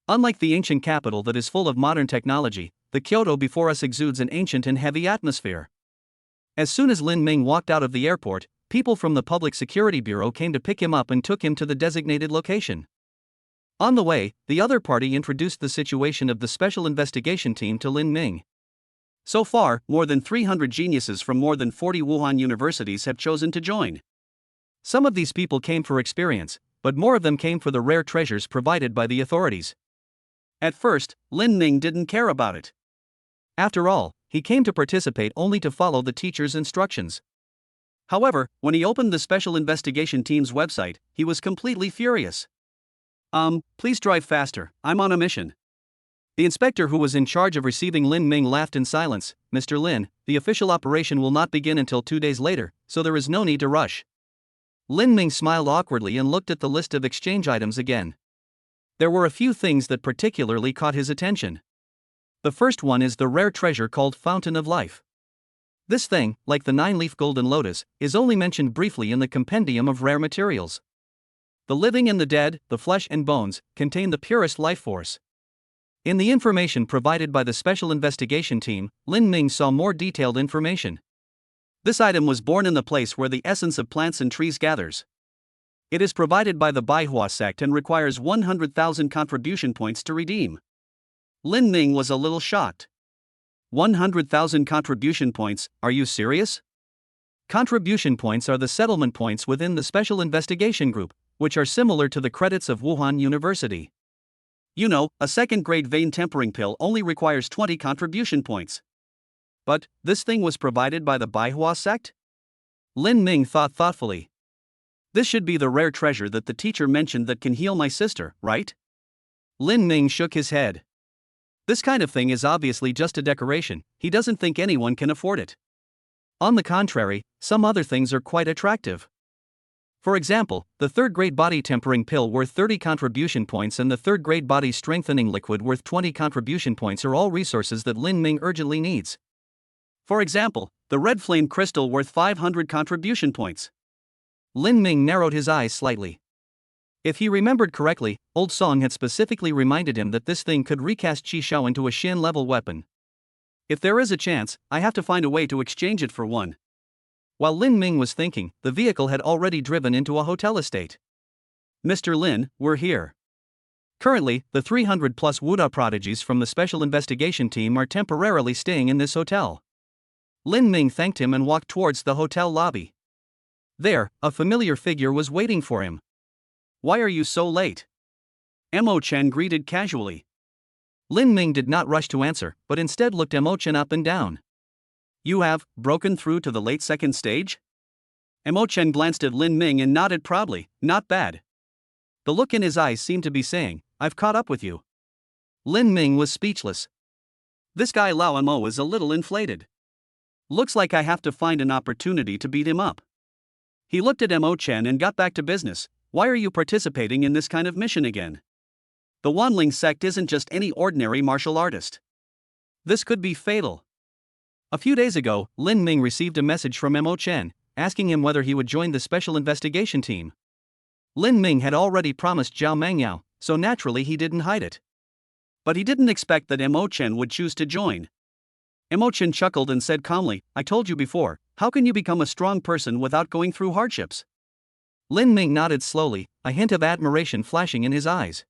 Unlike the ancient capital that is full of modern technology, the Kyoto before us exudes an ancient and heavy atmosphere. As soon as Lin Ming walked out of the airport, people from the Public Security Bureau came to pick him up and took him to the designated location. On the way, the other party introduced the situation of the Special Investigation Team to Lin Ming. So far, more than 300 geniuses from more than 40 Wuhan universities have chosen to join. Some of these people came for experience, but more of them came for the rare treasures provided by the authorities. At first, Lin Ming didn't care about it. After all, he came to participate only to follow the teacher's instructions. However, when he opened the Special Investigation Team's website, he was completely furious. Please drive faster, I'm on a mission. The inspector who was in charge of receiving Lin Ming laughed in silence. Mr. Lin, the official operation will not begin until 2 days later, so there is no need to rush. Lin Ming smiled awkwardly and looked at the list of exchange items again. There were a few things that particularly caught his attention. The first one is the rare treasure called Fountain of Life. This thing, like the 9-leaf golden lotus, is only mentioned briefly in the compendium of rare materials. The living and the dead, the flesh and bones, contain the purest life force. In the information provided by the Special Investigation Team, Lin Ming saw more detailed information. This item was born in the place where the essence of plants and trees gathers. It is provided by the Baihua sect and requires 100,000 contribution points to redeem. Lin Ming was a little shocked. 100,000 contribution points, are you serious? Contribution points are the settlement points within the Special Investigation Group, which are similar to the credits of Wuhan University. You know, a second-grade vein tempering pill only requires 20 contribution points. But, this thing was provided by the Baihua sect? Lin Ming thought thoughtfully. This should be the rare treasure that the teacher mentioned that can heal my sister, right? Lin Ming shook his head. This kind of thing is obviously just a decoration, he doesn't think anyone can afford it. On the contrary, some other things are quite attractive. For example, the third-grade body tempering pill worth 30 contribution points and the third-grade body strengthening liquid worth 20 contribution points are all resources that Lin Ming urgently needs. For example, the red flame crystal worth 500 contribution points. Lin Ming narrowed his eyes slightly. If he remembered correctly, Old Song had specifically reminded him that this thing could recast Qi Shao into a Shin-level weapon. If there is a chance, I have to find a way to exchange it for one. While Lin Ming was thinking, the vehicle had already driven into a hotel estate. Mr. Lin, we're here. Currently, the 300-plus Wuda prodigies from the Special Investigation Team are temporarily staying in this hotel. Lin Ming thanked him and walked towards the hotel lobby. There, a familiar figure was waiting for him. Why are you so late? Mo Chen greeted casually. Lin Ming did not rush to answer, but instead looked Mo Chen up and down. You have broken through to the late second stage? Mo Chen glanced at Lin Ming and nodded proudly. Not bad. The look in his eyes seemed to be saying, I've caught up with you. Lin Ming was speechless. This guy Lao Mo is a little inflated. Looks like I have to find an opportunity to beat him up. He looked at Mo Chen and got back to business. Why are you participating in this kind of mission again? The Wanling sect isn't just any ordinary martial artist. This could be fatal. A few days ago, Lin Ming received a message from Mo Chen, asking him whether he would join the Special Investigation Team. Lin Ming had already promised Zhao Mangyao, so naturally he didn't hide it. But he didn't expect that Mo Chen would choose to join. Mo Chen chuckled and said calmly, I told you before, how can you become a strong person without going through hardships? Lin Ming nodded slowly, a hint of admiration flashing in his eyes.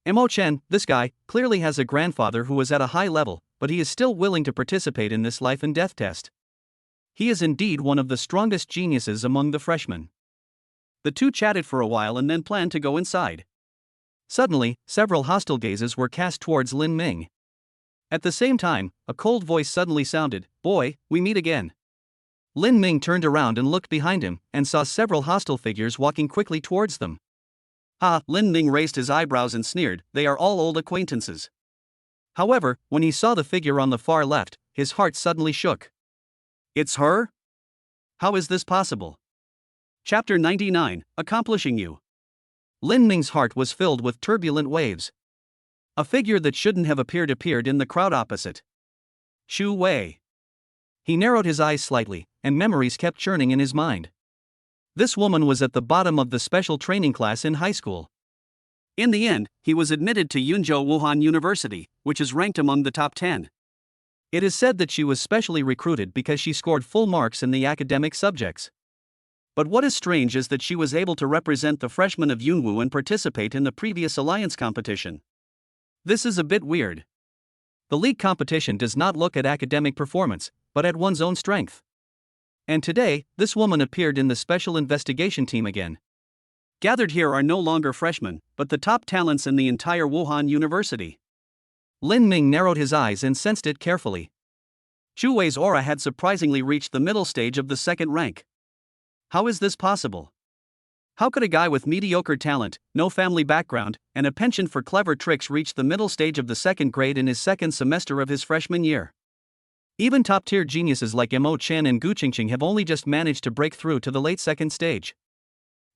Mo Chen, this guy, clearly has a grandfather who is at a high level, but he is still willing to participate in this life and death test. He is indeed one of the strongest geniuses among the freshmen. The two chatted for a while and then planned to go inside. Suddenly, several hostile gazes were cast towards Lin Ming. At the same time, a cold voice suddenly sounded, Boy, we meet again. Lin Ming turned around and looked behind him, and saw several hostile figures walking quickly towards them. Lin Ming raised his eyebrows and sneered, they are all old acquaintances. However, when he saw the figure on the far left, his heart suddenly shook. It's her? How is this possible? Chapter 99, Accomplishing You. Lin Ming's heart was filled with turbulent waves. A figure that shouldn't have appeared in the crowd opposite. Shu Wei. He narrowed his eyes slightly, and memories kept churning in his mind. This woman was at the bottom of the special training class in high school. In the end, he was admitted to Yunzhou Wuhan University, which is ranked among the top 10. It is said that she was specially recruited because she scored full marks in the academic subjects. But what is strange is that she was able to represent the freshmen of Yunwu and participate in the previous alliance competition. This is a bit weird. The league competition does not look at academic performance, but at one's own strength. And today, this woman appeared in the Special Investigation Team again. Gathered here are no longer freshmen, but the top talents in the entire Wuhan University. Lin Ming narrowed his eyes and sensed it carefully. Shu Wei's aura had surprisingly reached the middle stage of the second rank. How is this possible? How could a guy with mediocre talent, no family background, and a penchant for clever tricks reach the middle stage of the second grade in his second semester of his freshman year? Even top-tier geniuses like Mo Chen and Gu Qingqing have only just managed to break through to the late second stage.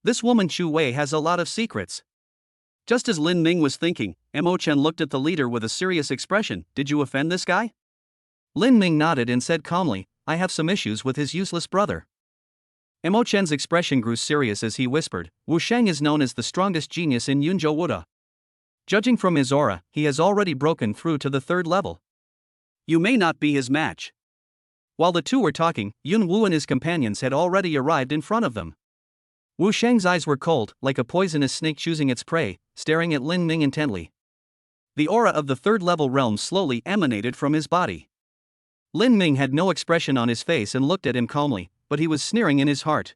This woman Shu Wei has a lot of secrets. Just as Lin Ming was thinking, Mo Chen looked at the leader with a serious expression. Did you offend this guy? Lin Ming nodded and said calmly, I have some issues with his useless brother. Mo Chen's expression grew serious as he whispered, Wu Shang is known as the strongest genius in Yunzhou Wuda. Judging from his aura, he has already broken through to the third level. You may not be his match. While the two were talking, Yun Wu and his companions had already arrived in front of them. Wu Shang's eyes were cold, like a poisonous snake choosing its prey, staring at Lin Ming intently. The aura of the third-level realm slowly emanated from his body. Lin Ming had no expression on his face and looked at him calmly, but he was sneering in his heart.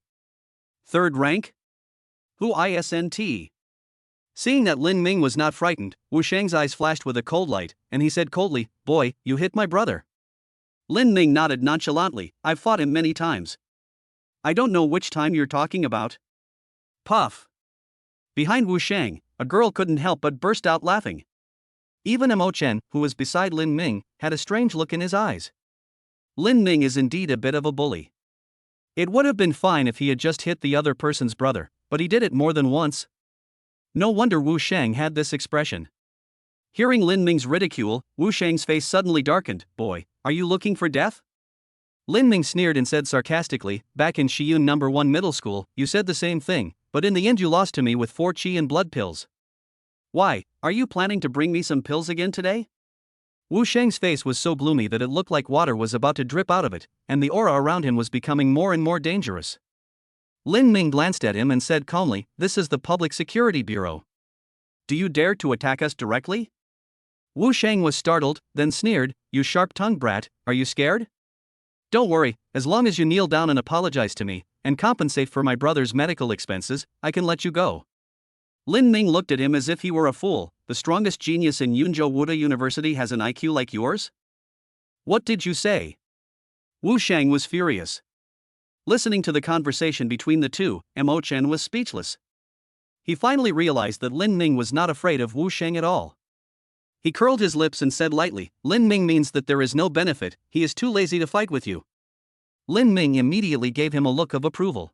Third rank? Who isn't? Seeing that Lin Ming was not frightened, Wu Shang's eyes flashed with a cold light, and he said coldly, Boy, you hit my brother. Lin Ming nodded nonchalantly, I've fought him many times. I don't know which time you're talking about. Puff. Behind Wu Shang, a girl couldn't help but burst out laughing. Even Mo Chen, who was beside Lin Ming, had a strange look in his eyes. Lin Ming is indeed a bit of a bully. It would have been fine if he had just hit the other person's brother, but he did it more than once. No wonder Wu Shang had this expression. Hearing Lin Ming's ridicule, Wu Shang's face suddenly darkened. Boy, are you looking for death? Lin Ming sneered and said sarcastically, back in Shiyun No. 1 middle school, you said the same thing, but in the end you lost to me with 4 chi and blood pills. Why, are you planning to bring me some pills again today? Wu Shang's face was so gloomy that it looked like water was about to drip out of it, and the aura around him was becoming more and more dangerous. Lin Ming glanced at him and said calmly, this is the Public Security Bureau. Do you dare to attack us directly? Wu Shang was startled, then sneered, you sharp-tongued brat, are you scared? Don't worry, as long as you kneel down and apologize to me, and compensate for my brother's medical expenses, I can let you go. Lin Ming looked at him as if he were a fool. The strongest genius in Yunzhou Wuda University has an IQ like yours? What did you say? Wu Shang was furious. Listening to the conversation between the two, Mo Chen was speechless. He finally realized that Lin Ming was not afraid of Wu Shang at all. He curled his lips and said lightly, Lin Ming means that there is no benefit, he is too lazy to fight with you. Lin Ming immediately gave him a look of approval.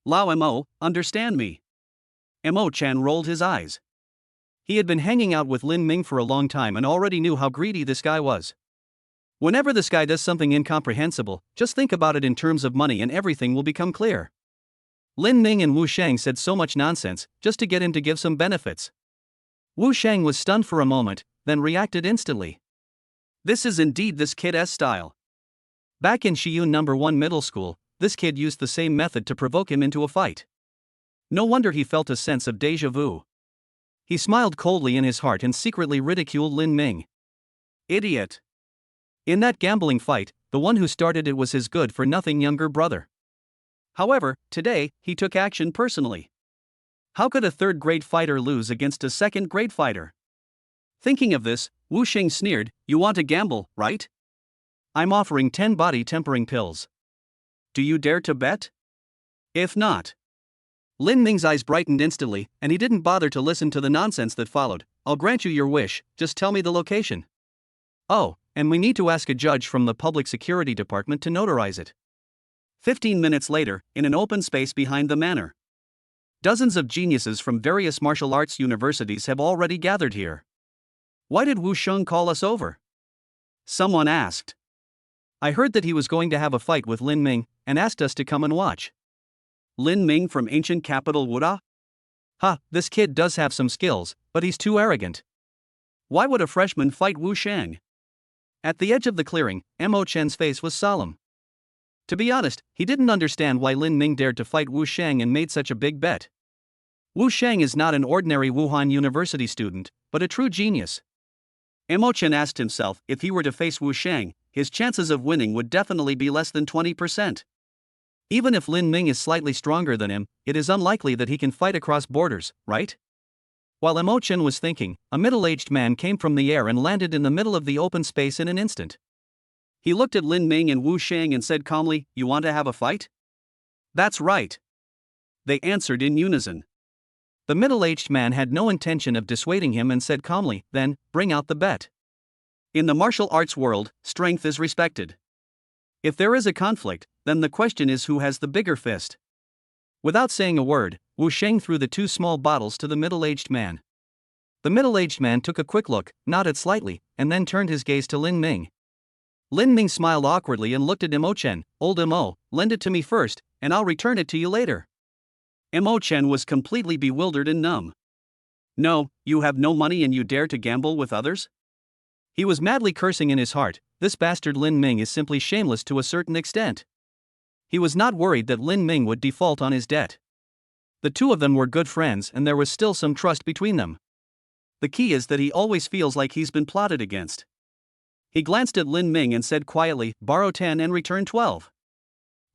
Lao Mo, understand me. Mo Chen rolled his eyes. He had been hanging out with Lin Ming for a long time and already knew how greedy this guy was. Whenever this guy does something incomprehensible, just think about it in terms of money and everything will become clear. Lin Ming and Wu Shang said so much nonsense, just to get him to give some benefits. Wu Shang was stunned for a moment, then reacted instantly. This is indeed this kid's style. Back in Shiyun No. 1 middle school, this kid used the same method to provoke him into a fight. No wonder he felt a sense of déjà vu. He smiled coldly in his heart and secretly ridiculed Lin Ming. Idiot. In that gambling fight, the one who started it was his good-for-nothing younger brother. However, today, he took action personally. How could a third-grade fighter lose against a second-grade fighter? Thinking of this, Wu Shang sneered, you want to gamble, right? I'm offering 10 body-tempering pills. Do you dare to bet? If not. Lin Ming's eyes brightened instantly, and he didn't bother to listen to the nonsense that followed. I'll grant you your wish, just tell me the location. Oh, and we need to ask a judge from the Public Security Department to notarize it. 15 minutes later, in an open space behind the manor. Dozens of geniuses from various martial arts universities have already gathered here. Why did Wu Shang call us over? Someone asked. I heard that he was going to have a fight with Lin Ming, and asked us to come and watch. Lin Ming from ancient capital Wuda? This kid does have some skills, but he's too arrogant. Why would a freshman fight Wu Shang? At the edge of the clearing, Mo Chen's face was solemn. To be honest, he didn't understand why Lin Ming dared to fight Wu Shang and made such a big bet. Wu Shang is not an ordinary Wuhan University student, but a true genius. Mo Chen asked himself, if he were to face Wu Shang, his chances of winning would definitely be less than 20%. Even if Lin Ming is slightly stronger than him, it is unlikely that he can fight across borders, right? While Mo Chen was thinking, a middle-aged man came from the air and landed in the middle of the open space in an instant. He looked at Lin Ming and Wu Shang and said calmly, you want to have a fight? That's right. They answered in unison. The middle-aged man had no intention of dissuading him and said calmly, then, bring out the bet. In the martial arts world, strength is respected. If there is a conflict, then the question is who has the bigger fist. Without saying a word, Wu Shang threw the 2 small bottles to the middle-aged man. The middle-aged man took a quick look, nodded slightly, and then turned his gaze to Lin Ming. Lin Ming smiled awkwardly and looked at Mo Chen. Old Mo, lend it to me first, and I'll return it to you later. Mo Chen was completely bewildered and numb. No, you have no money and you dare to gamble with others? He was madly cursing in his heart. This bastard Lin Ming is simply shameless to a certain extent. He was not worried that Lin Ming would default on his debt. The two of them were good friends and there was still some trust between them. The key is that he always feels like he's been plotted against. He glanced at Lin Ming and said quietly, borrow 10 and return 12.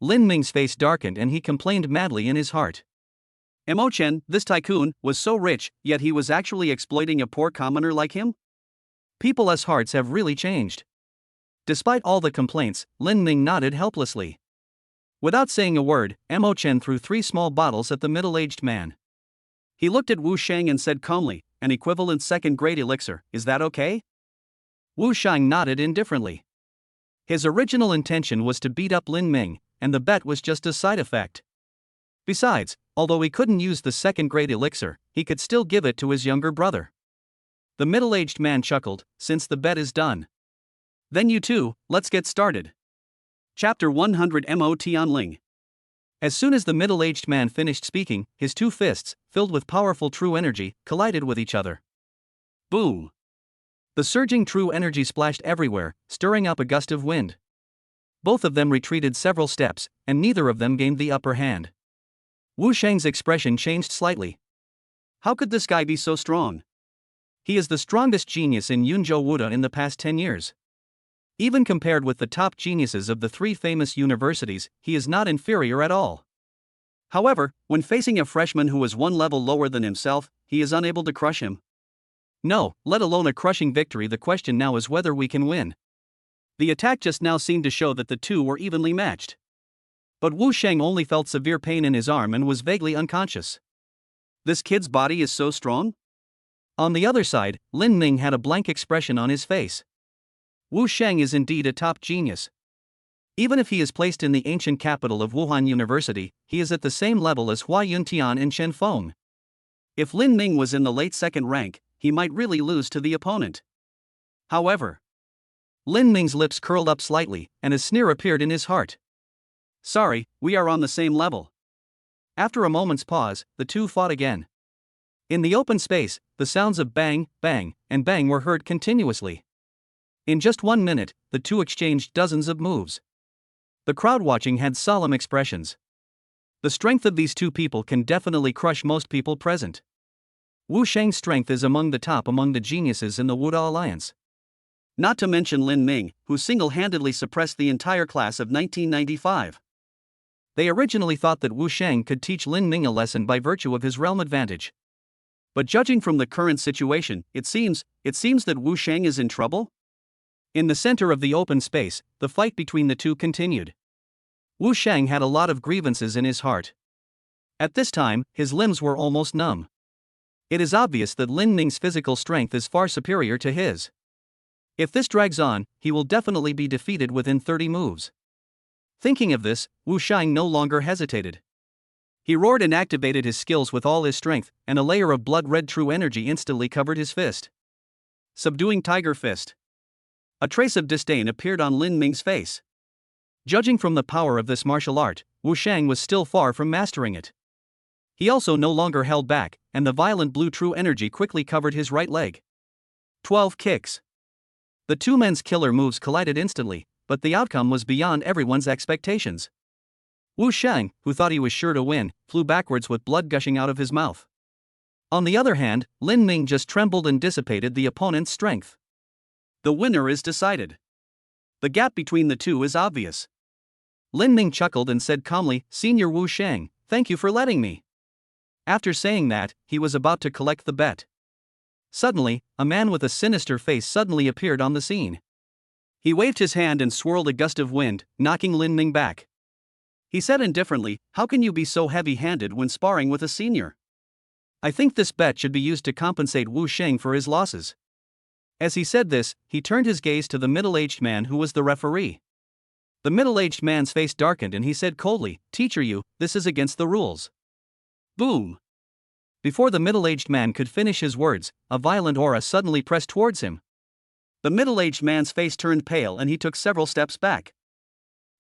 Lin Ming's face darkened and he complained madly in his heart. Mo Chen, this tycoon, was so rich, yet he was actually exploiting a poor commoner like him? People's hearts have really changed. Despite all the complaints, Lin Ming nodded helplessly. Without saying a word, Mo Chen threw 3 small bottles at the middle-aged man. He looked at Wu Shang and said calmly, an equivalent second-grade elixir, is that okay? Wu Shang nodded indifferently. His original intention was to beat up Lin Ming, and the bet was just a side effect. Besides, although he couldn't use the second-grade elixir, he could still give it to his younger brother. The middle-aged man chuckled, since the bet is done. Then you two, let's get started. Chapter 100 Mot on Ling. As soon as the middle-aged man finished speaking, his two fists, filled with powerful true energy, collided with each other. Boom! The surging true energy splashed everywhere, stirring up a gust of wind. Both of them retreated several steps, and neither of them gained the upper hand. Wu Shang's expression changed slightly. How could this guy be so strong? He is the strongest genius in Yunzhou Wuda in the past 10 years. Even compared with the top geniuses of the three famous universities, he is not inferior at all. However, when facing a freshman who is one level lower than himself, he is unable to crush him. No, let alone a crushing victory. The question now is whether we can win. The attack just now seemed to show that the two were evenly matched. But Wu Shang only felt severe pain in his arm and was vaguely unconscious. This kid's body is so strong? On the other side, Lin Ming had a blank expression on his face. Wu Shang is indeed a top genius. Even if he is placed in the ancient capital of Wuhan University, he is at the same level as Hua Yuntian and Chen Feng. If Lin Ming was in the late second rank, he might really lose to the opponent. However, Lin Ming's lips curled up slightly, and a sneer appeared in his heart. Sorry, we are on the same level. After a moment's pause, the two fought again. In the open space, the sounds of bang, bang, and bang were heard continuously. In just 1 minute, the two exchanged dozens of moves. The crowd watching had solemn expressions. The strength of these two people can definitely crush most people present. Wu Shang's strength is among the top among the geniuses in the Wuda Alliance. Not to mention Lin Ming, who single-handedly suppressed the entire class of 1995. They originally thought that Wu Shang could teach Lin Ming a lesson by virtue of his realm advantage. But judging from the current situation, it seems that Wu Shang is in trouble? In the center of the open space, the fight between the two continued. Wu Shang had a lot of grievances in his heart. At this time, his limbs were almost numb. It is obvious that Lin Ming's physical strength is far superior to his. If this drags on, he will definitely be defeated within 30 moves. Thinking of this, Wu Shang no longer hesitated. He roared and activated his skills with all his strength, and a layer of blood-red true energy instantly covered his fist. Subduing Tiger Fist. A trace of disdain appeared on Lin Ming's face. Judging from the power of this martial art, Wu Shang was still far from mastering it. He also no longer held back, and the violent blue true energy quickly covered his right leg. 12 kicks. The two men's killer moves collided instantly, but the outcome was beyond everyone's expectations. Wu Shang, who thought he was sure to win, flew backwards with blood gushing out of his mouth. On the other hand, Lin Ming just trembled and dissipated the opponent's strength. The winner is decided. The gap between the two is obvious. Lin Ming chuckled and said calmly, "Senior Wu Shang, thank you for letting me." After saying that, he was about to collect the bet. Suddenly, a man with a sinister face suddenly appeared on the scene. He waved his hand and swirled a gust of wind, knocking Lin Ming back. He said indifferently, "How can you be so heavy-handed when sparring with a senior? I think this bet should be used to compensate Wu Shang for his losses." As he said this, he turned his gaze to the middle-aged man who was the referee. The middle-aged man's face darkened and he said coldly, "Teacher Yu, this is against the rules." Boom! Before the middle-aged man could finish his words, a violent aura suddenly pressed towards him. The middle-aged man's face turned pale and he took several steps back.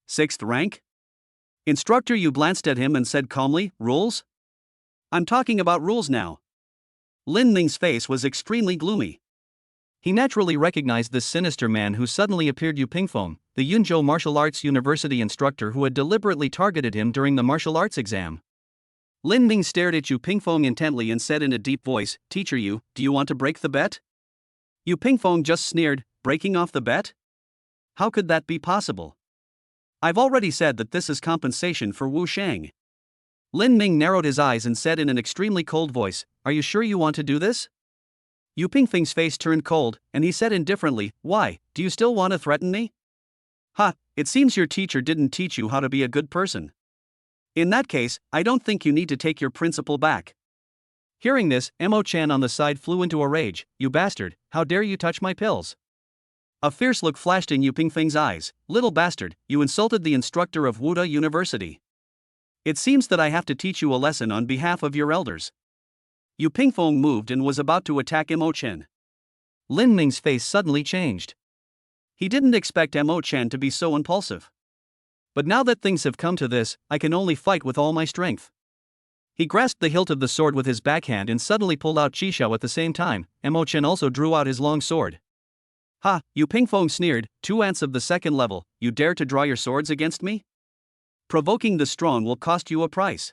6th rank? Instructor Yu glanced at him and said calmly, "Rules? I'm talking about rules now." Lin Ming's face was extremely gloomy. He naturally recognized this sinister man who suddenly appeared, Yu Pingfeng, the Yunzhou Martial Arts University instructor who had deliberately targeted him during the martial arts exam. Lin Ming stared at Yu Pingfeng intently and said in a deep voice, "Teacher Yu, do you want to break the bet?" Yu Pingfeng just sneered, "Breaking off the bet? How could that be possible? I've already said that this is compensation for Wu Shang." Lin Ming narrowed his eyes and said in an extremely cold voice, "Are you sure you want to do this?" Yu Pingfeng's face turned cold, and he said indifferently, "Why, do you still want to threaten me?" "Ha, it seems your teacher didn't teach you how to be a good person. In that case, I don't think you need to take your principal back." Hearing this, Mo Chan on the side flew into a rage. "You bastard, how dare you touch my pills? A fierce look flashed in Yu Pingfeng's eyes. Little bastard, you insulted the instructor of Wuda University. It seems that I have to teach you a lesson on behalf of your elders. Yu Pingfeng moved and was about to attack Mo Chen. Lin Ming's face suddenly changed. He didn't expect Mo Chen to be so impulsive. But now that things have come to this, I can only fight with all my strength. He grasped the hilt of the sword with his backhand and suddenly pulled out Qishao at the same time. Mo Chen also drew out his long sword. Ha, Yu Pingfeng sneered, 2 ants of the second level, you dare to draw your swords against me? Provoking the strong will cost you a price.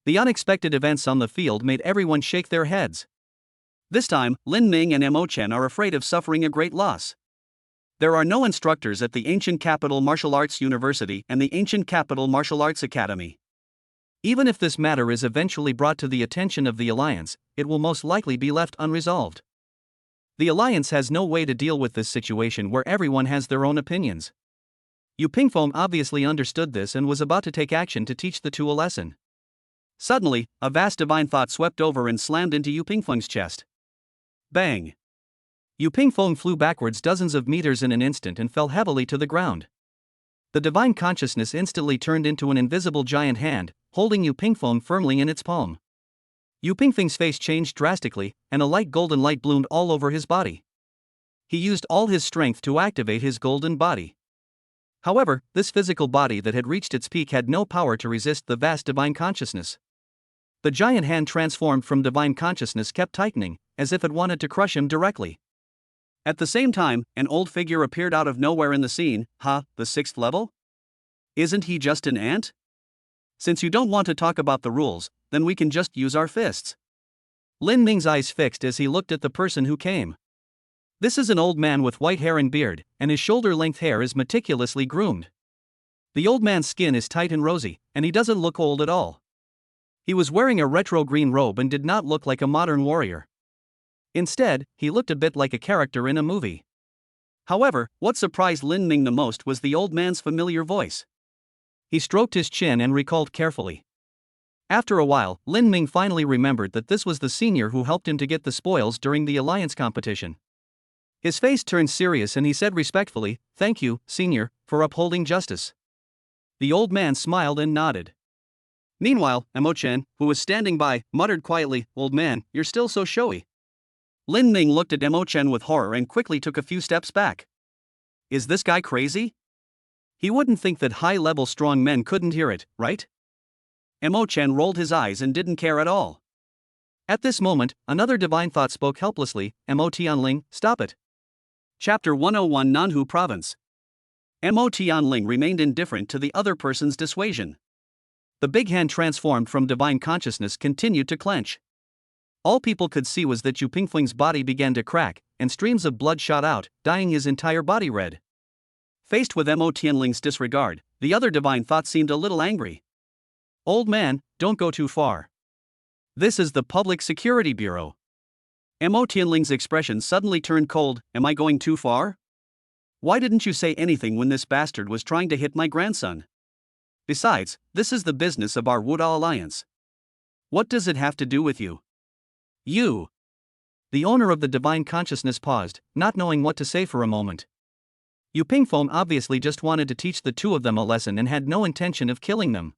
The unexpected events on the field made everyone shake their heads. This time, Lin Ming and Mo Chen are afraid of suffering a great loss. There are no instructors at the Ancient Capital Martial Arts University and the Ancient Capital Martial Arts Academy. Even if this matter is eventually brought to the attention of the Alliance, it will most likely be left unresolved. The Alliance has no way to deal with this situation where everyone has their own opinions. Yu Pingfeng obviously understood this and was about to take action to teach the two a lesson. Suddenly, a vast divine thought swept over and slammed into Yu Pingfeng's chest. Bang! Yu Pingfeng flew backwards dozens of meters in an instant and fell heavily to the ground. The divine consciousness instantly turned into an invisible giant hand, holding Yu Pingfeng firmly in its palm. Yu Pingfeng's face changed drastically, and a light golden light bloomed all over his body. He used all his strength to activate his golden body. However, this physical body that had reached its peak had no power to resist the vast divine consciousness. The giant hand transformed from divine consciousness kept tightening, as if it wanted to crush him directly. At the same time, an old figure appeared out of nowhere in the scene. Ha, the 6th level? Isn't he just an ant? Since you don't want to talk about the rules, then we can just use our fists. Lin Ming's eyes fixed as he looked at the person who came. This is an old man with white hair and beard, and his shoulder-length hair is meticulously groomed. The old man's skin is tight and rosy, and he doesn't look old at all. He was wearing a retro green robe and did not look like a modern warrior. Instead, he looked a bit like a character in a movie. However, what surprised Lin Ming the most was the old man's familiar voice. He stroked his chin and recalled carefully. After a while, Lin Ming finally remembered that this was the senior who helped him to get the spoils during the alliance competition. His face turned serious and he said respectfully, "Thank you, senior, for upholding justice." The old man smiled and nodded. Meanwhile, Mo Chen, who was standing by, muttered quietly, "Old man, you're still so showy." Lin Ming looked at Mo Chen with horror and quickly took a few steps back. Is this guy crazy? He wouldn't think that high-level strong men couldn't hear it, right? Mo Chen rolled his eyes and didn't care at all. At this moment, another divine thought spoke helplessly, Mo Tianling, stop it. Chapter 101 Nanhu Province. Mo Tianling remained indifferent to the other person's dissuasion. The big hand transformed from divine consciousness continued to clench. All people could see was that Yu Pingfeng's body began to crack, and streams of blood shot out, dyeing his entire body red. Faced with Mo Tianling's disregard, the other divine thought seemed a little angry. Old man, don't go too far. This is the Public Security Bureau. Mo Tianling's expression suddenly turned cold. Am I going too far? Why didn't you say anything when this bastard was trying to hit my grandson? Besides, this is the business of our Wuda Alliance. What does it have to do with you? You. The owner of the divine consciousness paused, not knowing what to say for a moment. Yu Pingfeng obviously just wanted to teach the two of them a lesson and had no intention of killing them.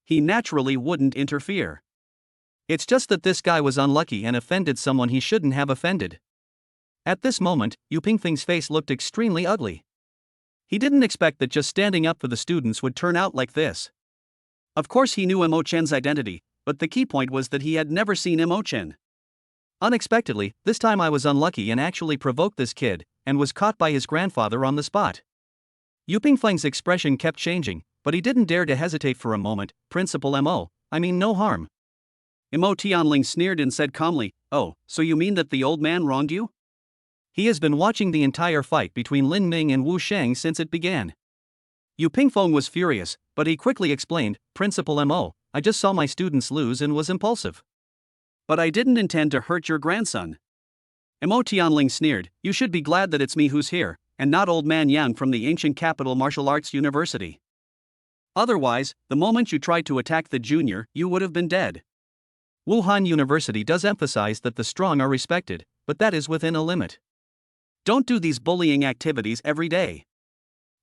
He naturally wouldn't interfere. It's just that this guy was unlucky and offended someone he shouldn't have offended. At this moment, Yu Pingfeng's face looked extremely ugly. He didn't expect that just standing up for the students would turn out like this. Of course he knew Mo Chen's identity, but the key point was that he had never seen Mo Chen. Unexpectedly, this time I was unlucky and actually provoked this kid, and was caught by his grandfather on the spot. Yu Pingfeng's expression kept changing, but he didn't dare to hesitate for a moment. Principal Mo, I mean no harm. Mo Tianling sneered and said calmly, "Oh, so you mean that the old man wronged you?" He has been watching the entire fight between Lin Ming and Wu Shang since it began. Yu Pingfeng was furious, but he quickly explained, "Principal Mo, I just saw my students lose and was impulsive. But I didn't intend to hurt your grandson." Mo Tianling sneered, "You should be glad that it's me who's here, and not old man Yang from the Ancient Capital Martial Arts University. Otherwise, the moment you tried to attack the junior, you would have been dead." Wuhan University does emphasize that the strong are respected, but that is within a limit. Don't do these bullying activities every day.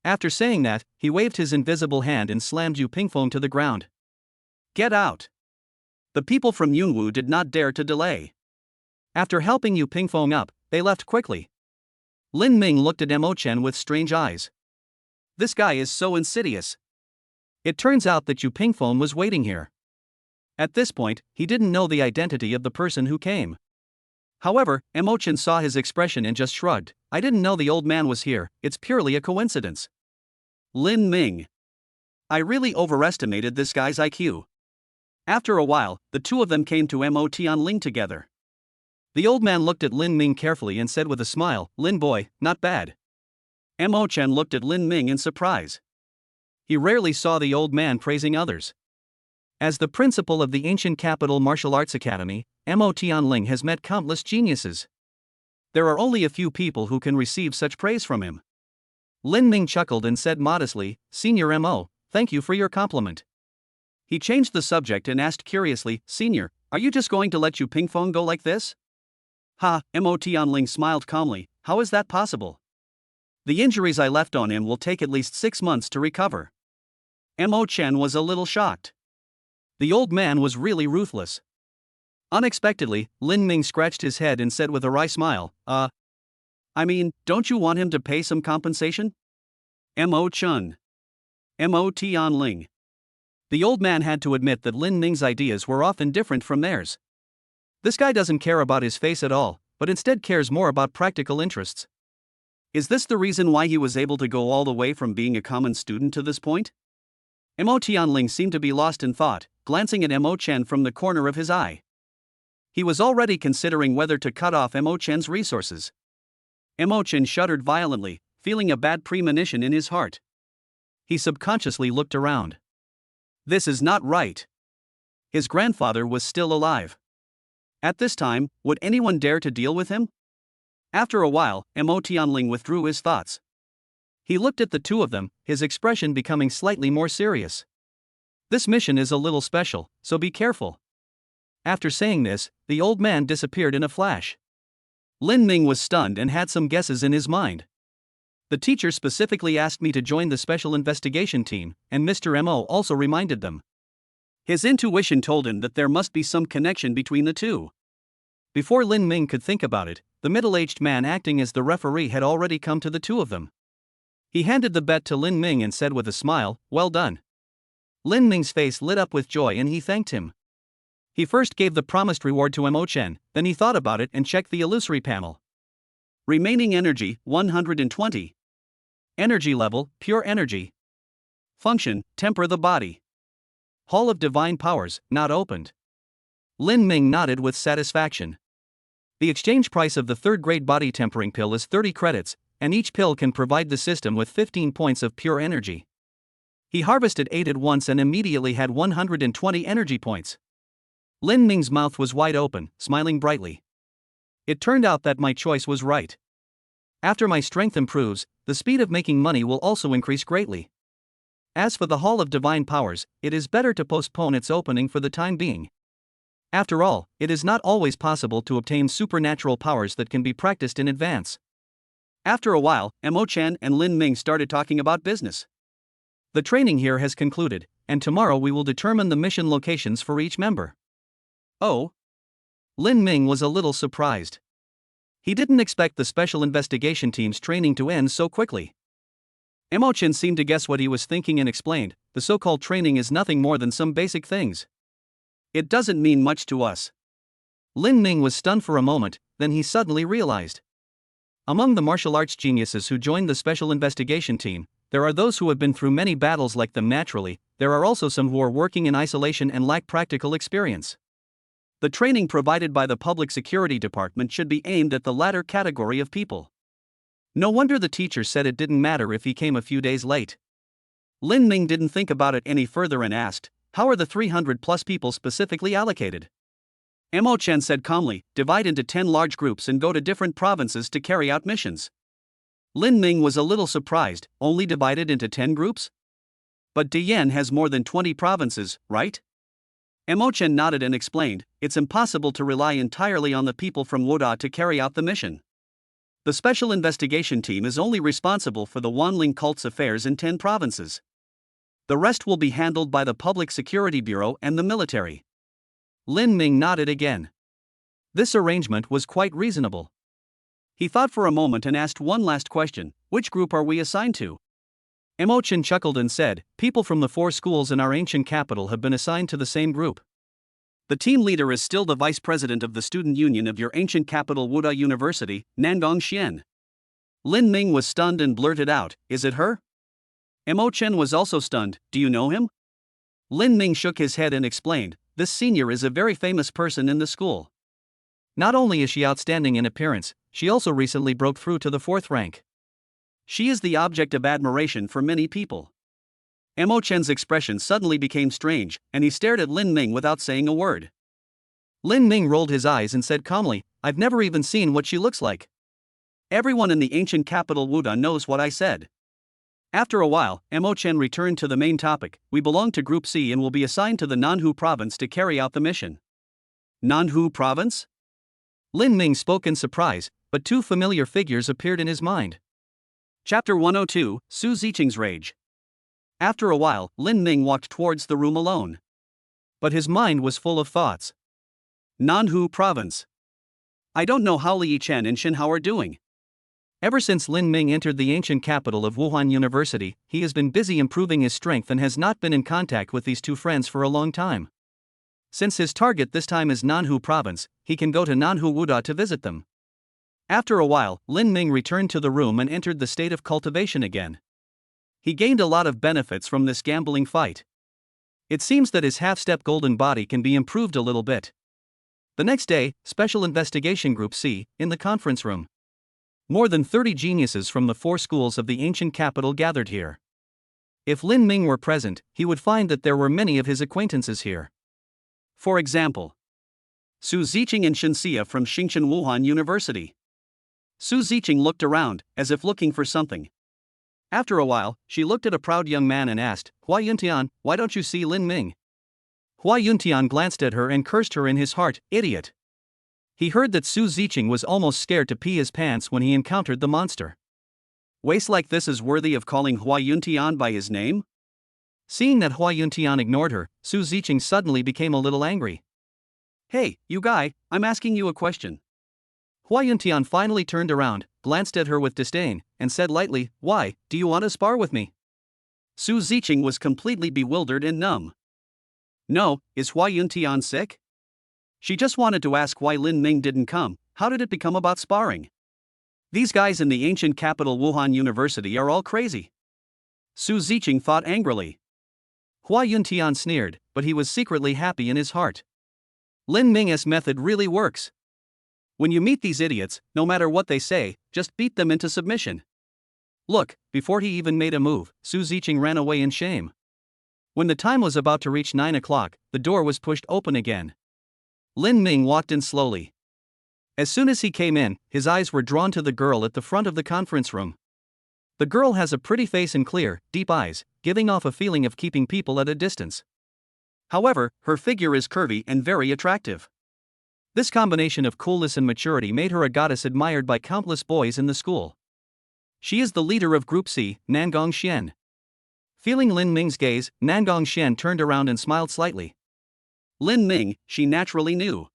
After saying that, he waved his invisible hand and slammed Yu Pingfeng to the ground. Get out! The people from Yunwu did not dare to delay. After helping Yu Pingfeng up, they left quickly. Lin Ming looked at Mo Chen with strange eyes. This guy is so insidious. It turns out that Yu Pingfeng was waiting here. At this point, he didn't know the identity of the person who came. However, Mo Chen saw his expression and just shrugged. I didn't know the old man was here, it's purely a coincidence. Lin Ming. I really overestimated this guy's IQ. After a while, the two of them came to Mo Tianling together. The old man looked at Lin Ming carefully and said with a smile, Lin boy, not bad. Mo Chen looked at Lin Ming in surprise. He rarely saw the old man praising others. As the principal of the ancient capital martial arts academy, Mo Tianling has met countless geniuses. There are only a few people who can receive such praise from him. Lin Ming chuckled and said modestly, Senior Mo, thank you for your compliment. He changed the subject and asked curiously, Senior, are you just going to let Yu Pingfeng go like this? Ha, Mo Tianling smiled calmly, how is that possible? The injuries I left on him will take at least 6 months to recover. Mo Chen was a little shocked. The old man was really ruthless. Unexpectedly, Lin Ming scratched his head and said with a wry smile, don't you want him to pay some compensation? Mo Chen. Mo Tianling. The old man had to admit that Lin Ming's ideas were often different from theirs. This guy doesn't care about his face at all, but instead cares more about practical interests. Is this the reason why he was able to go all the way from being a common student to this point? Mo Tianling seemed to be lost in thought, glancing at Mo Chen from the corner of his eye. He was already considering whether to cut off Mo Chen's resources. Mo Chen shuddered violently, feeling a bad premonition in his heart. He subconsciously looked around. This is not right. His grandfather was still alive. At this time, would anyone dare to deal with him? After a while, Mo Tianling withdrew his thoughts. He looked at the two of them, his expression becoming slightly more serious. This mission is a little special, so be careful. After saying this, the old man disappeared in a flash. Lin Ming was stunned and had some guesses in his mind. The teacher specifically asked me to join the special investigation team, and Mr. Mo also reminded them. His intuition told him that there must be some connection between the two. Before Lin Ming could think about it, the middle-aged man acting as the referee had already come to the two of them. He handed the bet to Lin Ming and said with a smile, well done. Lin Ming's face lit up with joy and he thanked him. He first gave the promised reward to Mo Chen, then he thought about it and checked the illusory panel. Remaining energy, 120. Energy level, pure energy. Function, temper the body. Hall of Divine Powers, not opened. Lin Ming nodded with satisfaction. The exchange price of the third-grade body tempering pill is 30 credits, and each pill can provide the system with 15 points of pure energy. He harvested 8 at once and immediately had 120 energy points. Lin Ming's mouth was wide open, smiling brightly. It turned out that my choice was right. After my strength improves, the speed of making money will also increase greatly. As for the Hall of Divine Powers, it is better to postpone its opening for the time being. After all, it is not always possible to obtain supernatural powers that can be practiced in advance. After a while, Mo Chen and Lin Ming started talking about business. The training here has concluded, and tomorrow we will determine the mission locations for each member. Oh? Lin Ming was a little surprised. He didn't expect the special investigation team's training to end so quickly. Mo Chen seemed to guess what he was thinking and explained, the so-called training is nothing more than some basic things. It doesn't mean much to us. Lin Ming was stunned for a moment, then he suddenly realized. Among the martial arts geniuses who joined the special investigation team, there are those who have been through many battles like them naturally, there are also some who are working in isolation and lack practical experience. The training provided by the Public Security Department should be aimed at the latter category of people. No wonder the teacher said it didn't matter if he came a few days late. Lin Ming didn't think about it any further and asked, how are the 300+ people specifically allocated? Mo Chen said calmly, divide into 10 large groups and go to different provinces to carry out missions. Lin Ming was a little surprised, only divided into 10 groups? But Dian has more than 20 provinces, right? Mo Chen nodded and explained, it's impossible to rely entirely on the people from Woda to carry out the mission. The Special Investigation Team is only responsible for the Wanling cult's affairs in 10 provinces. The rest will be handled by the Public Security Bureau and the military. Lin Ming nodded again. This arrangement was quite reasonable. He thought for a moment and asked one last question: which group are we assigned to? Mo Chen chuckled and said, people from the 4 schools in our ancient capital have been assigned to the same group. The team leader is still the vice president of the student union of your ancient capital Wuda University, Nangong Xian. Lin Ming was stunned and blurted out, is it her? Mo Chen was also stunned, do you know him? Lin Ming shook his head and explained, this senior is a very famous person in the school. Not only is she outstanding in appearance, she also recently broke through to the 4th rank. She is the object of admiration for many people. Mo Chen's expression suddenly became strange, and he stared at Lin Ming without saying a word. Lin Ming rolled his eyes and said calmly, I've never even seen what she looks like. Everyone in the ancient capital Wuda knows what I said. After a while, Mo Chen returned to the main topic. We belong to Group C and will be assigned to the Nanhu province to carry out the mission. Nanhu province? Lin Ming spoke in surprise, but 2 familiar figures appeared in his mind. Chapter 102, Su Ziqing's Rage. After a while, Lin Ming walked towards the room alone. But his mind was full of thoughts. Nanhu province. I don't know how Li Chen and Xin Hao are doing. Ever since Lin Ming entered the ancient capital of Wuhan University, he has been busy improving his strength and has not been in contact with these 2 friends for a long time. Since his target this time is Nanhu province, he can go to Nanhu Wuda to visit them. After a while, Lin Ming returned to the room and entered the state of cultivation again. He gained a lot of benefits from this gambling fight. It seems that his half-step golden body can be improved a little bit. The next day, Special Investigation Group C, in the conference room. More than 30 geniuses from the 4 schools of the ancient capital gathered here. If Lin Ming were present, he would find that there were many of his acquaintances here. For example, Su Ziqing and Shen Xia from Xingchen Wuhan University. Su Ziqing looked around, as if looking for something. After a while, she looked at a proud young man and asked, Hua Yuntian, why don't you see Lin Ming? Hua Yuntian glanced at her and cursed her in his heart, idiot. He heard that Su Ziqing was almost scared to pee his pants when he encountered the monster. Waste like this is worthy of calling Hua Yuntian by his name? Seeing that Hua Yuntian ignored her, Su Ziqing suddenly became a little angry. Hey, you guy, I'm asking you a question. Hua Yuntian finally turned around, glanced at her with disdain, and said lightly, why, do you want to spar with me? Su Ziqing was completely bewildered and numb. No, is Hua Yuntian sick? She just wanted to ask why Lin Ming didn't come. How did it become about sparring? These guys in the ancient capital Wuhan University are all crazy. Su Ziqing thought angrily. Hua Yuntian sneered, but he was secretly happy in his heart. Lin Ming's method really works. When you meet these idiots, no matter what they say, just beat them into submission. Look, before he even made a move, Su Ziqing ran away in shame. When the time was about to reach 9 o'clock, the door was pushed open again. Lin Ming walked in slowly. As soon as he came in, his eyes were drawn to the girl at the front of the conference room. The girl has a pretty face and clear, deep eyes, giving off a feeling of keeping people at a distance. However, her figure is curvy and very attractive. This combination of coolness and maturity made her a goddess admired by countless boys in the school. She is the leader of Group C, Nangong Xian. Feeling Lin Ming's gaze, Nangong Xian turned around and smiled slightly. Lin Ming, she naturally knew.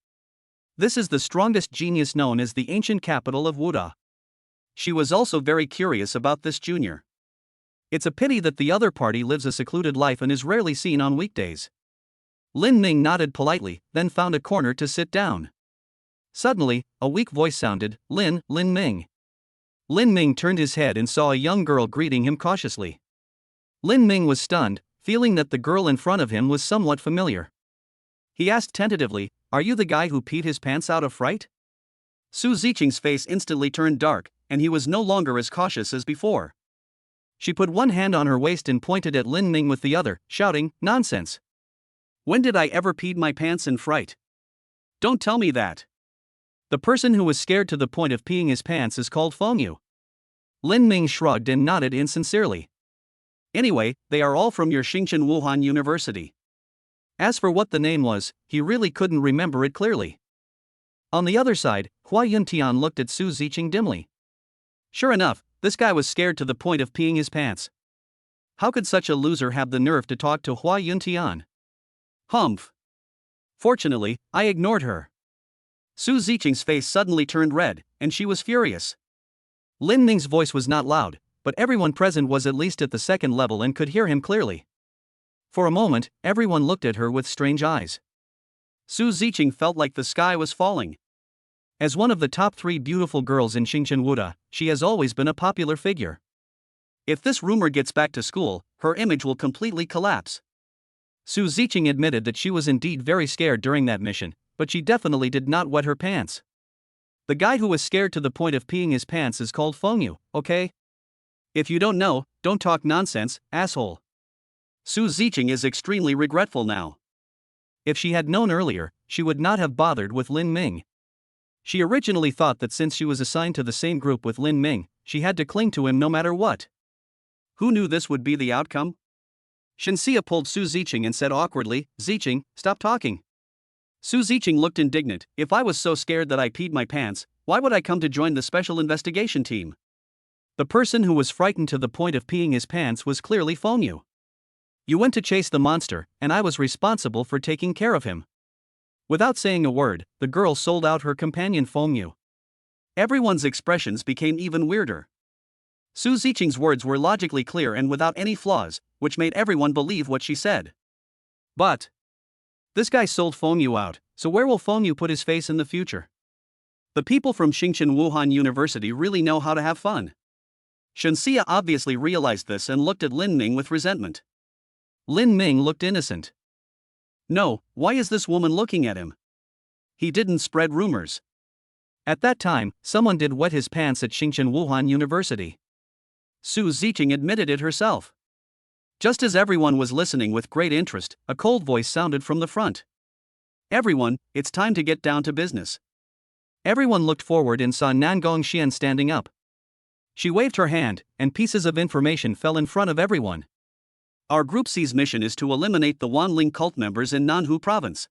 This is the strongest genius known as the ancient capital of Wuda. She was also very curious about this junior. It's a pity that the other party lives a secluded life and is rarely seen on weekdays. Lin Ming nodded politely, then found a corner to sit down. Suddenly, a weak voice sounded, Lin Ming. Lin Ming turned his head and saw a young girl greeting him cautiously. Lin Ming was stunned, feeling that the girl in front of him was somewhat familiar. He asked tentatively, are you the guy who peed his pants out of fright? Su Ziqing's face instantly turned dark, and he was no longer as cautious as before. She put one hand on her waist and pointed at Lin Ming with the other, shouting, nonsense. When did I ever peed my pants in fright? Don't tell me that. The person who was scared to the point of peeing his pants is called Fengyu. Lin Ming shrugged and nodded insincerely. Anyway, they are all from your Xingchen Wuhan University. As for what the name was, he really couldn't remember it clearly. On the other side, Hua Yuntian looked at Su Ziqing dimly. Sure enough, this guy was scared to the point of peeing his pants. How could such a loser have the nerve to talk to Hua Yuntian? Humph. Fortunately, I ignored her. Su Ziqing's face suddenly turned red, and she was furious. Lin Ming's voice was not loud, but everyone present was at least at the second level and could hear him clearly. For a moment, everyone looked at her with strange eyes. Su Ziqing felt like the sky was falling. As one of the top 3 beautiful girls in Xingqianwuda, she has always been a popular figure. If this rumor gets back to school, her image will completely collapse. Su Ziqing admitted that she was indeed very scared during that mission, but she definitely did not wet her pants. The guy who was scared to the point of peeing his pants is called Fengyu, okay? If you don't know, don't talk nonsense, asshole. Su Ziqing is extremely regretful now. If she had known earlier, she would not have bothered with Lin Ming. She originally thought that since she was assigned to the same group with Lin Ming, she had to cling to him no matter what. Who knew this would be the outcome? Shenxia pulled Su Ziqing and said awkwardly, "Ziqing, stop talking." Su Ziqing looked indignant. If I was so scared that I peed my pants, why would I come to join the special investigation team? The person who was frightened to the point of peeing his pants was clearly Fengyu. You went to chase the monster, and I was responsible for taking care of him. Without saying a word, the girl sold out her companion Fengyu. Everyone's expressions became even weirder. Su Ziqing's words were logically clear and without any flaws, which made everyone believe what she said. But this guy sold Fengyu out, so where will Fengyu put his face in the future? The people from Xingqian Wuhan University really know how to have fun. Shenxia obviously realized this and looked at Lin Ming with resentment. Lin Ming looked innocent. No, why is this woman looking at him? He didn't spread rumors. At that time, someone did wet his pants at Xingqian Wuhan University. Su Ziqing admitted it herself. Just as everyone was listening with great interest, a cold voice sounded from the front. Everyone, it's time to get down to business. Everyone looked forward and saw Nangong Xian standing up. She waved her hand, and pieces of information fell in front of everyone. Our Group C's mission is to eliminate the Wanling cult members in Nanhu Province.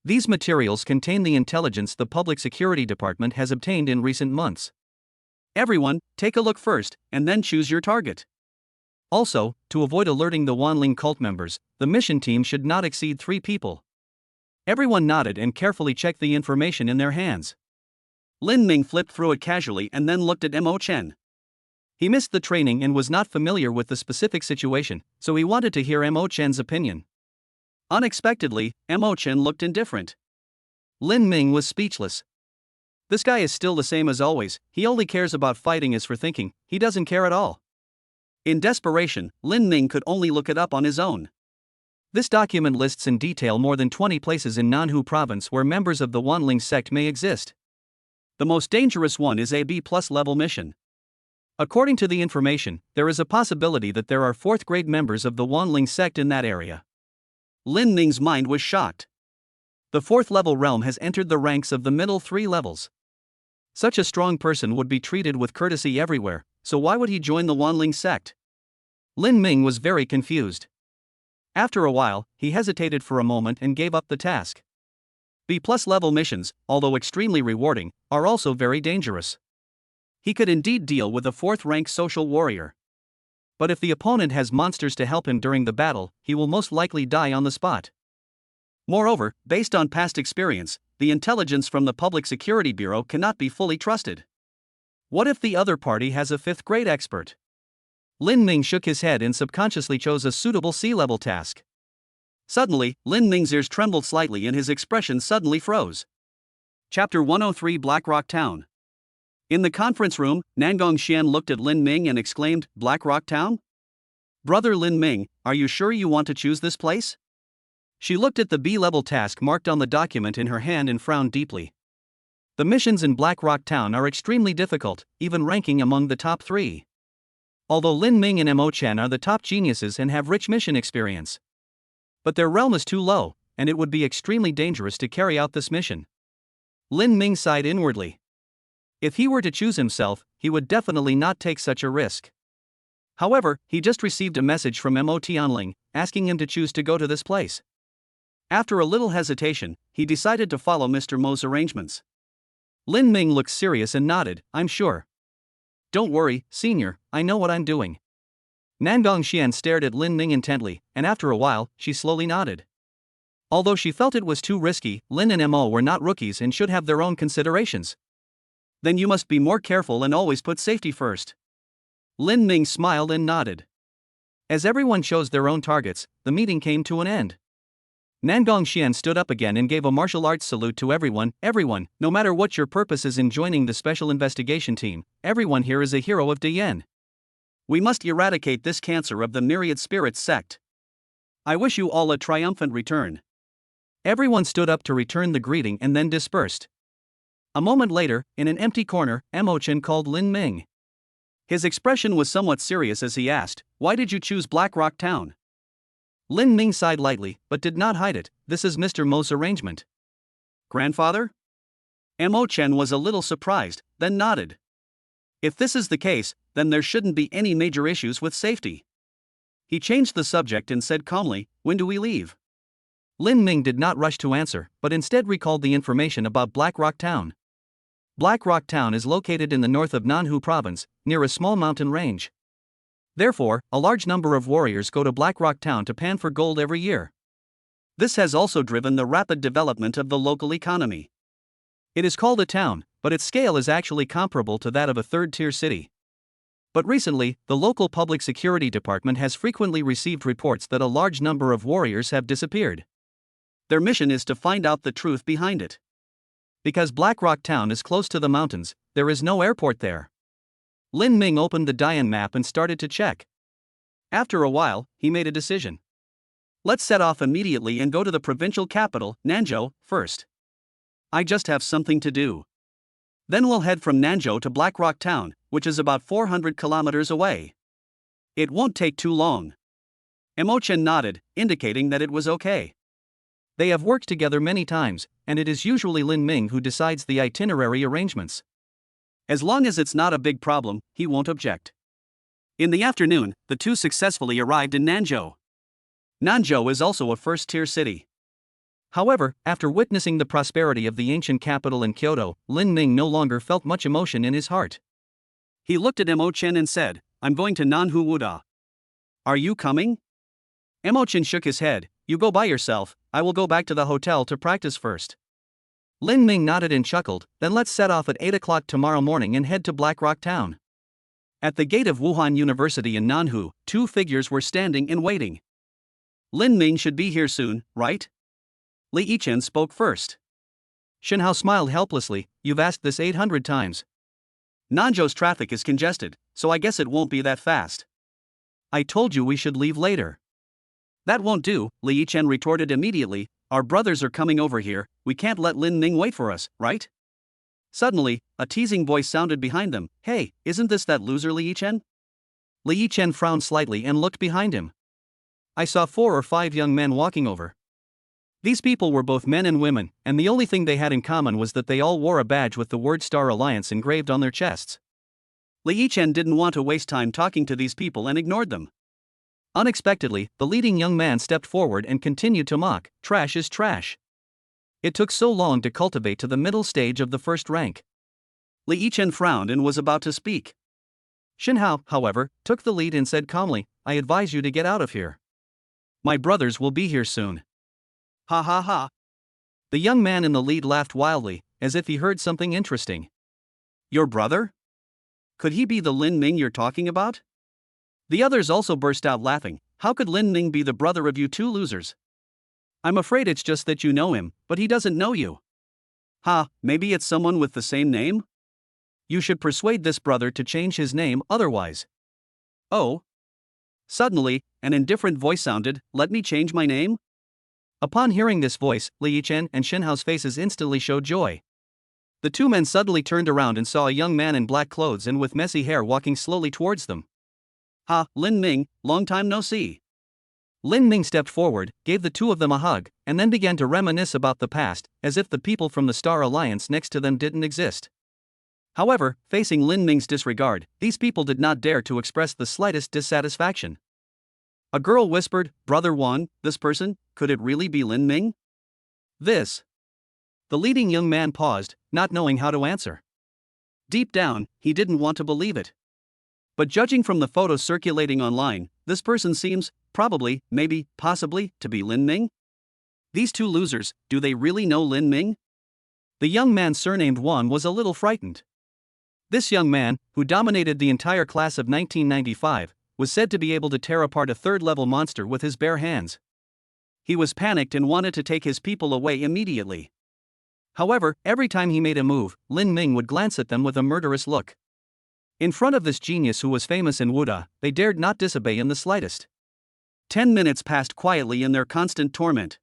These materials contain the intelligence the Public Security Department has obtained in recent months. Everyone, take a look first, and then choose your target. Also, to avoid alerting the Wanling cult members, the mission team should not exceed 3 people. Everyone nodded and carefully checked the information in their hands. Lin Ming flipped through it casually and then looked at Mo Chen. He missed the training and was not familiar with the specific situation, so he wanted to hear Mo Chen's opinion. Unexpectedly, Mo Chen looked indifferent. Lin Ming was speechless. This guy is still the same as always, he only cares about fighting as for thinking, he doesn't care at all. In desperation, Lin Ming could only look it up on his own. This document lists in detail more than 20 places in Nanhu Province where members of the Wanling sect may exist. The most dangerous one is a B+ level mission. According to the information, there is a possibility that there are 4th grade members of the Wanling sect in that area. Lin Ming's mind was shocked. The 4th level realm has entered the ranks of the middle 3 levels. Such a strong person would be treated with courtesy everywhere, so why would he join the Wanling sect? Lin Ming was very confused. After a while, he hesitated for a moment and gave up the task. B+ level missions, although extremely rewarding, are also very dangerous. He could indeed deal with a 4th rank social warrior. But if the opponent has monsters to help him during the battle, he will most likely die on the spot. Moreover, based on past experience, the intelligence from the Public Security Bureau cannot be fully trusted. What if the other party has a 5th grade expert? Lin Ming shook his head and subconsciously chose a suitable C-level task. Suddenly, Lin Ming's ears trembled slightly and his expression suddenly froze. Chapter 103 Blackrock Town. In the conference room, Nangong Xian looked at Lin Ming and exclaimed, "Blackrock Town? Brother Lin Ming, are you sure you want to choose this place?" She looked at the B-level task marked on the document in her hand and frowned deeply. The missions in Blackrock Town are extremely difficult, even ranking among the top 3. Although Lin Ming and Mo Chen are the top geniuses and have rich mission experience. But their realm is too low, and it would be extremely dangerous to carry out this mission. Lin Ming sighed inwardly. If he were to choose himself, he would definitely not take such a risk. However, he just received a message from Mo Tianling, asking him to choose to go to this place. After a little hesitation, he decided to follow Mr. Mo's arrangements. Lin Ming looked serious and nodded, "I'm sure." Don't worry, senior, I know what I'm doing. Nangong Xian stared at Lin Ming intently, and after a while, she slowly nodded. Although she felt it was too risky, Lin and Mo were not rookies and should have their own considerations. Then you must be more careful and always put safety first. Lin Ming smiled and nodded. As everyone chose their own targets, the meeting came to an end. Nangong Xian stood up again and gave a martial arts salute to everyone. Everyone, no matter what your purpose is in joining the special investigation team, everyone here is a hero of Dian. We must eradicate this cancer of the myriad spirits sect. I wish you all a triumphant return. Everyone stood up to return the greeting and then dispersed. A moment later, in an empty corner, Mo-chan called Lin Ming. His expression was somewhat serious as he asked, "Why did you choose Black Rock Town?" Lin Ming sighed lightly, but did not hide it. "This is Mr. Mo's arrangement." "Grandfather?" Mo-chan was a little surprised, then nodded. If this is the case, then there shouldn't be any major issues with safety. He changed the subject and said calmly, "When do we leave?" Lin Ming did not rush to answer, but instead recalled the information about Black Rock Town. Black Rock Town is located in the north of Nanhu Province, near a small mountain range. Therefore, a large number of warriors go to Black Rock Town to pan for gold every year. This has also driven the rapid development of the local economy. It is called a town, but its scale is actually comparable to that of a third-tier city. But recently, the local public security department has frequently received reports that a large number of warriors have disappeared. Their mission is to find out the truth behind it. Because Black Rock Town is close to the mountains, there is no airport there. Lin Ming opened the Dian map and started to check. After a while, he made a decision. Let's set off immediately and go to the provincial capital, Nanzhou, first. I just have something to do. Then we'll head from Nanzhou to Black Rock Town, which is about 400 kilometers away. It won't take too long. Mo-chan nodded, indicating that it was okay. They have worked together many times, and it is usually Lin Ming who decides the itinerary arrangements. As long as it's not a big problem, he won't object. In the afternoon, the two successfully arrived in Nanzhou. Nanzhou is also a first-tier city. However, after witnessing the prosperity of the ancient capital in Kyoto, Lin Ming no longer felt much emotion in his heart. He looked at Mo-chan and said, "I'm going to Nanhu Wuda. Are you coming?" Mo-chan shook his head. "You go by yourself, I will go back to the hotel to practice first." Lin Ming nodded and chuckled. "Then let's set off at 8 o'clock tomorrow morning and head to Black Rock Town." At the gate of Wuhan University in Nanhu, two figures were standing and waiting. "Lin Ming should be here soon, right?" Li Yichen spoke first. Shenhao smiled helplessly. "You've asked this 800 times. Nanzhou's traffic is congested, so I guess it won't be that fast." "I told you we should leave later." "That won't do," Li Yichen retorted immediately. "Our brothers are coming over here, we can't let Lin Ming wait for us, right?" Suddenly, a teasing voice sounded behind them. "Hey, isn't this that loser Li Yichen?" Li Yichen frowned slightly and looked behind him. "I saw 4 or 5 young men walking over. These people were both men and women, and the only thing they had in common was that they all wore a badge with the word Star Alliance engraved on their chests." Li Yichen didn't want to waste time talking to these people and ignored them. Unexpectedly, the leading young man stepped forward and continued to mock, "Trash is trash. It took so long to cultivate to the middle stage of the first rank." Li Yichen frowned and was about to speak. Shenhao, however, took the lead and said calmly, "I advise you to get out of here. My brothers will be here soon." "Ha ha ha." The young man in the lead laughed wildly, as if he heard something interesting. "Your brother? Could he be the Lin Ming you're talking about?" The others also burst out laughing. "How could Lin Ming be the brother of you two losers? I'm afraid it's just that you know him, but he doesn't know you." "Ha, maybe it's someone with the same name? You should persuade this brother to change his name otherwise." "Oh." Suddenly, an indifferent voice sounded, "Let me change my name?" Upon hearing this voice, Li Yichen and Shenhao's faces instantly showed joy. The two men suddenly turned around and saw a young man in black clothes and with messy hair walking slowly towards them. "Ha, Lin Ming, long time no see." Lin Ming stepped forward, gave the two of them a hug, and then began to reminisce about the past, as if the people from the Star Alliance next to them didn't exist. However, facing Lin Ming's disregard, these people did not dare to express the slightest dissatisfaction. A girl whispered, "Brother Wan, this person, could it really be Lin Ming?" "This." The leading young man paused, not knowing how to answer. Deep down, he didn't want to believe it. But judging from the photos circulating online, this person seems, probably, maybe, possibly, to be Lin Ming? These two losers, do they really know Lin Ming? The young man surnamed Wan was a little frightened. This young man, who dominated the entire class of 1995, was said to be able to tear apart a third-level monster with his bare hands. He was panicked and wanted to take his people away immediately. However, every time he made a move, Lin Ming would glance at them with a murderous look. In front of this genius who was famous in Wuda, they dared not disobey in the slightest. 10 minutes passed quietly in their constant torment.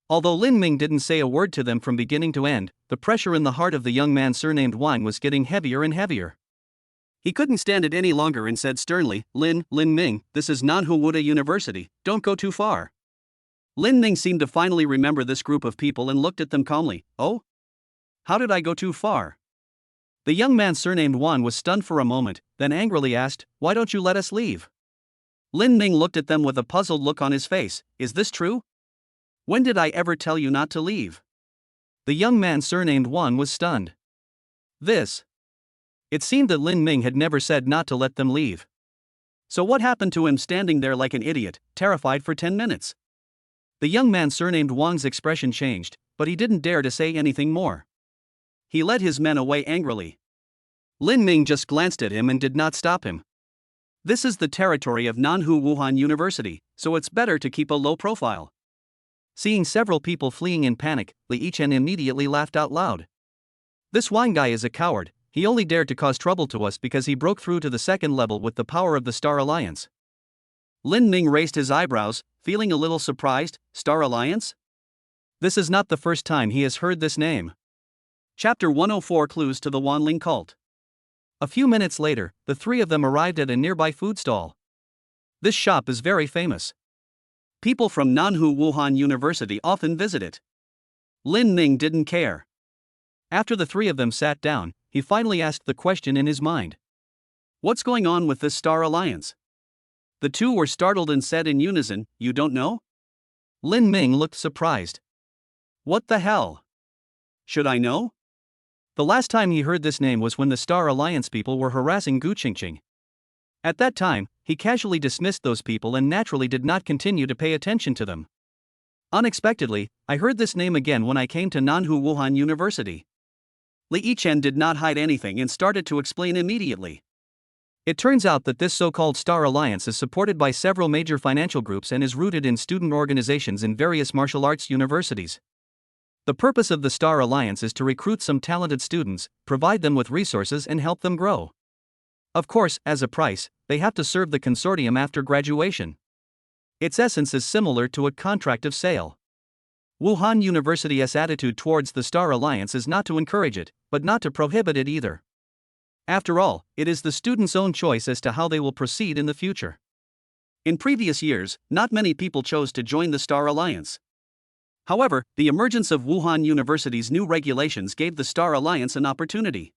Although Lin Ming didn't say a word to them from beginning to end, the pressure in the heart of the young man surnamed Wang was getting heavier and heavier. He couldn't stand it any longer and said sternly, Lin Ming, this is Nanhu Wuda University, don't go too far. Lin Ming seemed to finally remember this group of people and looked at them calmly. Oh? How did I go too far? The young man surnamed Wan was stunned for a moment, then angrily asked, why don't you let us leave? Lin Ming looked at them with a puzzled look on his face. Is this true? When did I ever tell you not to leave? The young man surnamed Wan was stunned. It seemed that Lin Ming had never said not to let them leave. So what happened to him standing there like an idiot, terrified for 10 minutes? The young man surnamed Wang's expression changed, but he didn't dare to say anything more. He led his men away angrily. Lin Ming just glanced at him and did not stop him. This is the territory of Nanhu Wuhan University, so it's better to keep a low profile. Seeing several people fleeing in panic, Li Yichen immediately laughed out loud. This Wang guy is a coward, he only dared to cause trouble to us because he broke through to the second level with the power of the Star Alliance. Lin Ming raised his eyebrows, feeling a little surprised. Star Alliance? This is not the first time he has heard this name. Chapter 104 Clues to the Wanling Cult. A few minutes later, the three of them arrived at a nearby food stall. This shop is very famous. People from Nanhu Wuhan University often visit it. Lin Ming didn't care. After the three of them sat down, he finally asked the question in his mind. What's going on with this Star Alliance? The two were startled and said in unison, you don't know? Lin Ming looked surprised. What the hell? Should I know? The last time he heard this name was when the Star Alliance people were harassing Gu Qingqing. At that time, he casually dismissed those people and naturally did not continue to pay attention to them. Unexpectedly, I heard this name again when I came to Nanhu Wuhan University. Li Yichen did not hide anything and started to explain immediately. It turns out that this so-called Star Alliance is supported by several major financial groups and is rooted in student organizations in various martial arts universities. The purpose of the Star Alliance is to recruit some talented students, provide them with resources and help them grow. Of course, as a price, they have to serve the consortium after graduation. Its essence is similar to a contract of sale. Wuhan University's attitude towards the Star Alliance is not to encourage it, but not to prohibit it either. After all, it is the students' own choice as to how they will proceed in the future. In previous years, not many people chose to join the Star Alliance. However, the emergence of Wuhan University's new regulations gave the Star Alliance an opportunity.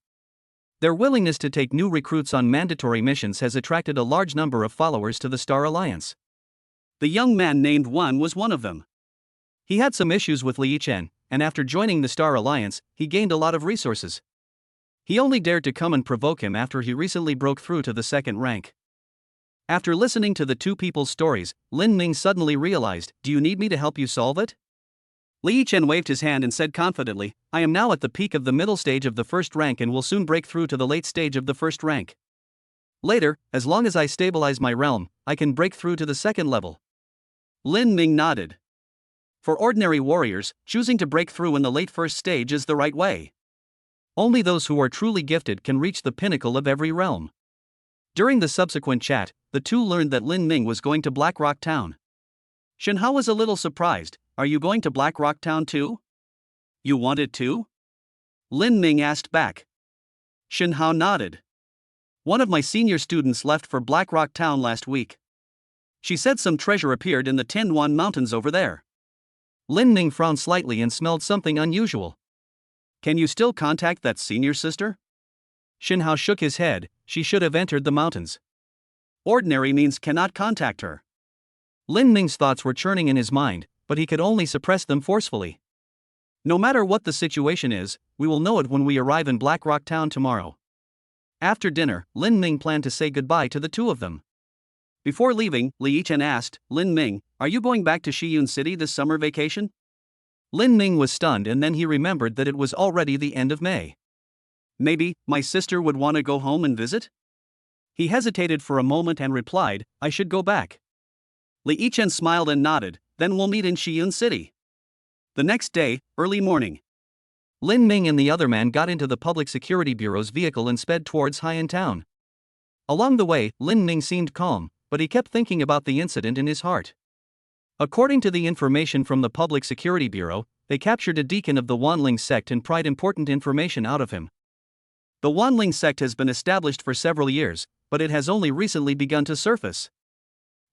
Their willingness to take new recruits on mandatory missions has attracted a large number of followers to the Star Alliance. The young man named Wan was one of them. He had some issues with Li Yichen, and after joining the Star Alliance, he gained a lot of resources. He only dared to come and provoke him after he recently broke through to the second rank. After listening to the two people's stories, Lin Ming suddenly realized, do you need me to help you solve it? Li Yichen waved his hand and said confidently, I am now at the peak of the middle stage of the first rank and will soon break through to the late stage of the first rank. Later, as long as I stabilize my realm, I can break through to the second level. Lin Ming nodded. For ordinary warriors, choosing to break through in the late first stage is the right way. Only those who are truly gifted can reach the pinnacle of every realm. During the subsequent chat, the two learned that Lin Ming was going to Black Rock Town. Shenhao was a little surprised. Are you going to Black Rock Town too? You wanted to? Lin Ming asked back. Shenhao nodded. One of my senior students left for Black Rock Town last week. She said some treasure appeared in the Tianyuan Mountains over there. Lin Ming frowned slightly and smelled something unusual. Can you still contact that senior sister? Shenhao shook his head. She should have entered the mountains. Ordinary means cannot contact her. Lin Ming's thoughts were churning in his mind, but he could only suppress them forcefully. No matter what the situation is, we will know it when we arrive in Black Rock Town tomorrow. After dinner, Lin Ming planned to say goodbye to the two of them. Before leaving, Li Yichen asked, "Lin Ming, are you going back to Shiyun City this summer vacation?" Lin Ming was stunned, and then he remembered that it was already the end of May. "Maybe my sister would want to go home and visit?" He hesitated for a moment and replied, "I should go back." Li Yichen smiled and nodded, "Then we'll meet in Shiyun City." The next day, early morning, Lin Ming and the other man got into the Public Security Bureau's vehicle and sped towards Haiyan Town. Along the way, Lin Ming seemed calm, but he kept thinking about the incident in his heart. According to the information from the Public Security Bureau, they captured a deacon of the Wanling sect and pried important information out of him. The Wanling sect has been established for several years, but it has only recently begun to surface.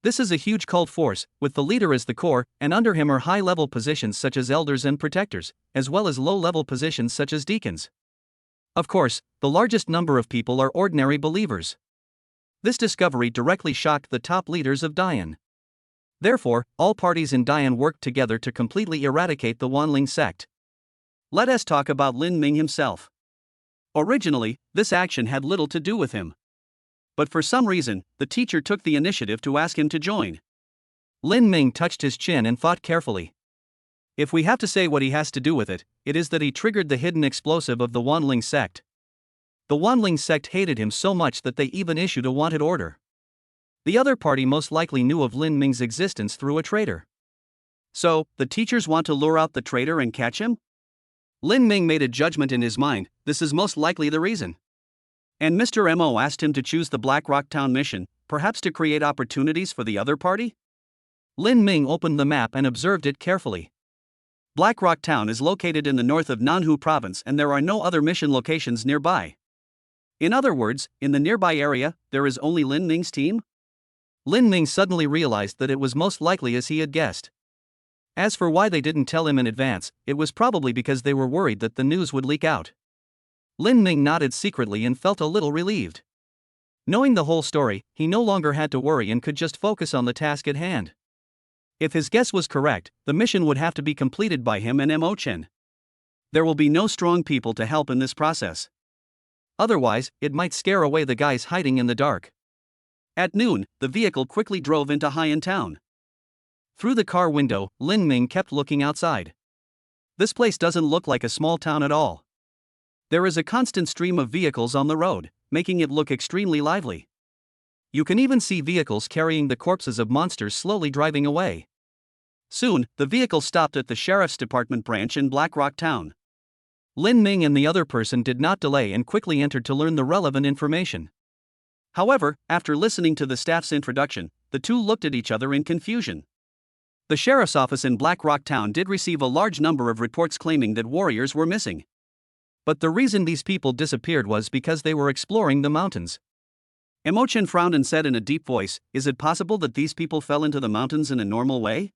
This is a huge cult force, with the leader as the core, and under him are high-level positions such as elders and protectors, as well as low-level positions such as deacons. Of course, the largest number of people are ordinary believers. This discovery directly shocked the top leaders of Dayan. Therefore, all parties in Dayan worked together to completely eradicate the Wanling sect. Let us talk about Lin Ming himself. Originally, this action had little to do with him. But for some reason, the teacher took the initiative to ask him to join. Lin Ming touched his chin and thought carefully. If we have to say what he has to do with it, it is that he triggered the hidden explosive of the Wanling sect. The Wanling sect hated him so much that they even issued a wanted order. The other party most likely knew of Lin Ming's existence through a traitor. So, the teachers want to lure out the traitor and catch him? Lin Ming made a judgment in his mind, this is most likely the reason. And Mr. Mo asked him to choose the Black Rock Town mission, perhaps to create opportunities for the other party? Lin Ming opened the map and observed it carefully. Black Rock Town is located in the north of Nanhu Province and there are no other mission locations nearby. In other words, in the nearby area, there is only Lin Ming's team? Lin Ming suddenly realized that it was most likely as he had guessed. As for why they didn't tell him in advance, it was probably because they were worried that the news would leak out. Lin Ming nodded secretly and felt a little relieved. Knowing the whole story, he no longer had to worry and could just focus on the task at hand. If his guess was correct, the mission would have to be completed by him and Mo Chen. There will be no strong people to help in this process. Otherwise, it might scare away the guys hiding in the dark. At noon, the vehicle quickly drove into Haiyan Town. Through the car window, Lin Ming kept looking outside. This place doesn't look like a small town at all. There is a constant stream of vehicles on the road, making it look extremely lively. You can even see vehicles carrying the corpses of monsters slowly driving away. Soon, the vehicle stopped at the Sheriff's Department branch in Black Rock Town. Lin Ming and the other person did not delay and quickly entered to learn the relevant information. However, after listening to the staff's introduction, the two looked at each other in confusion. The sheriff's office in Black Rock Town did receive a large number of reports claiming that warriors were missing. But the reason these people disappeared was because they were exploring the mountains. Mo Chen frowned and said in a deep voice, "Is it possible that these people fell into the mountains in a normal way?"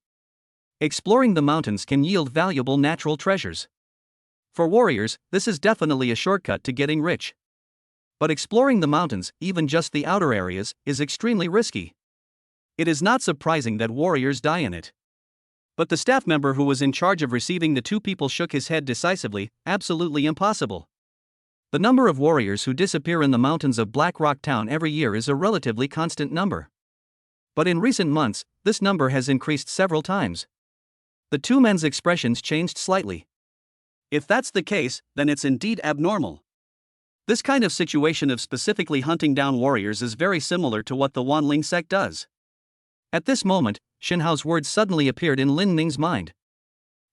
Exploring the mountains can yield valuable natural treasures. For warriors, this is definitely a shortcut to getting rich. But exploring the mountains, even just the outer areas, is extremely risky. It is not surprising that warriors die in it. But the staff member who was in charge of receiving the two people shook his head decisively, absolutely impossible. The number of warriors who disappear in the mountains of Black Rock Town every year is a relatively constant number. But in recent months, this number has increased several times. The two men's expressions changed slightly. If that's the case, then it's indeed abnormal. This kind of situation of specifically hunting down warriors is very similar to what the Wanling sect does. At this moment, Shinhao's words suddenly appeared in Lin Ming's mind.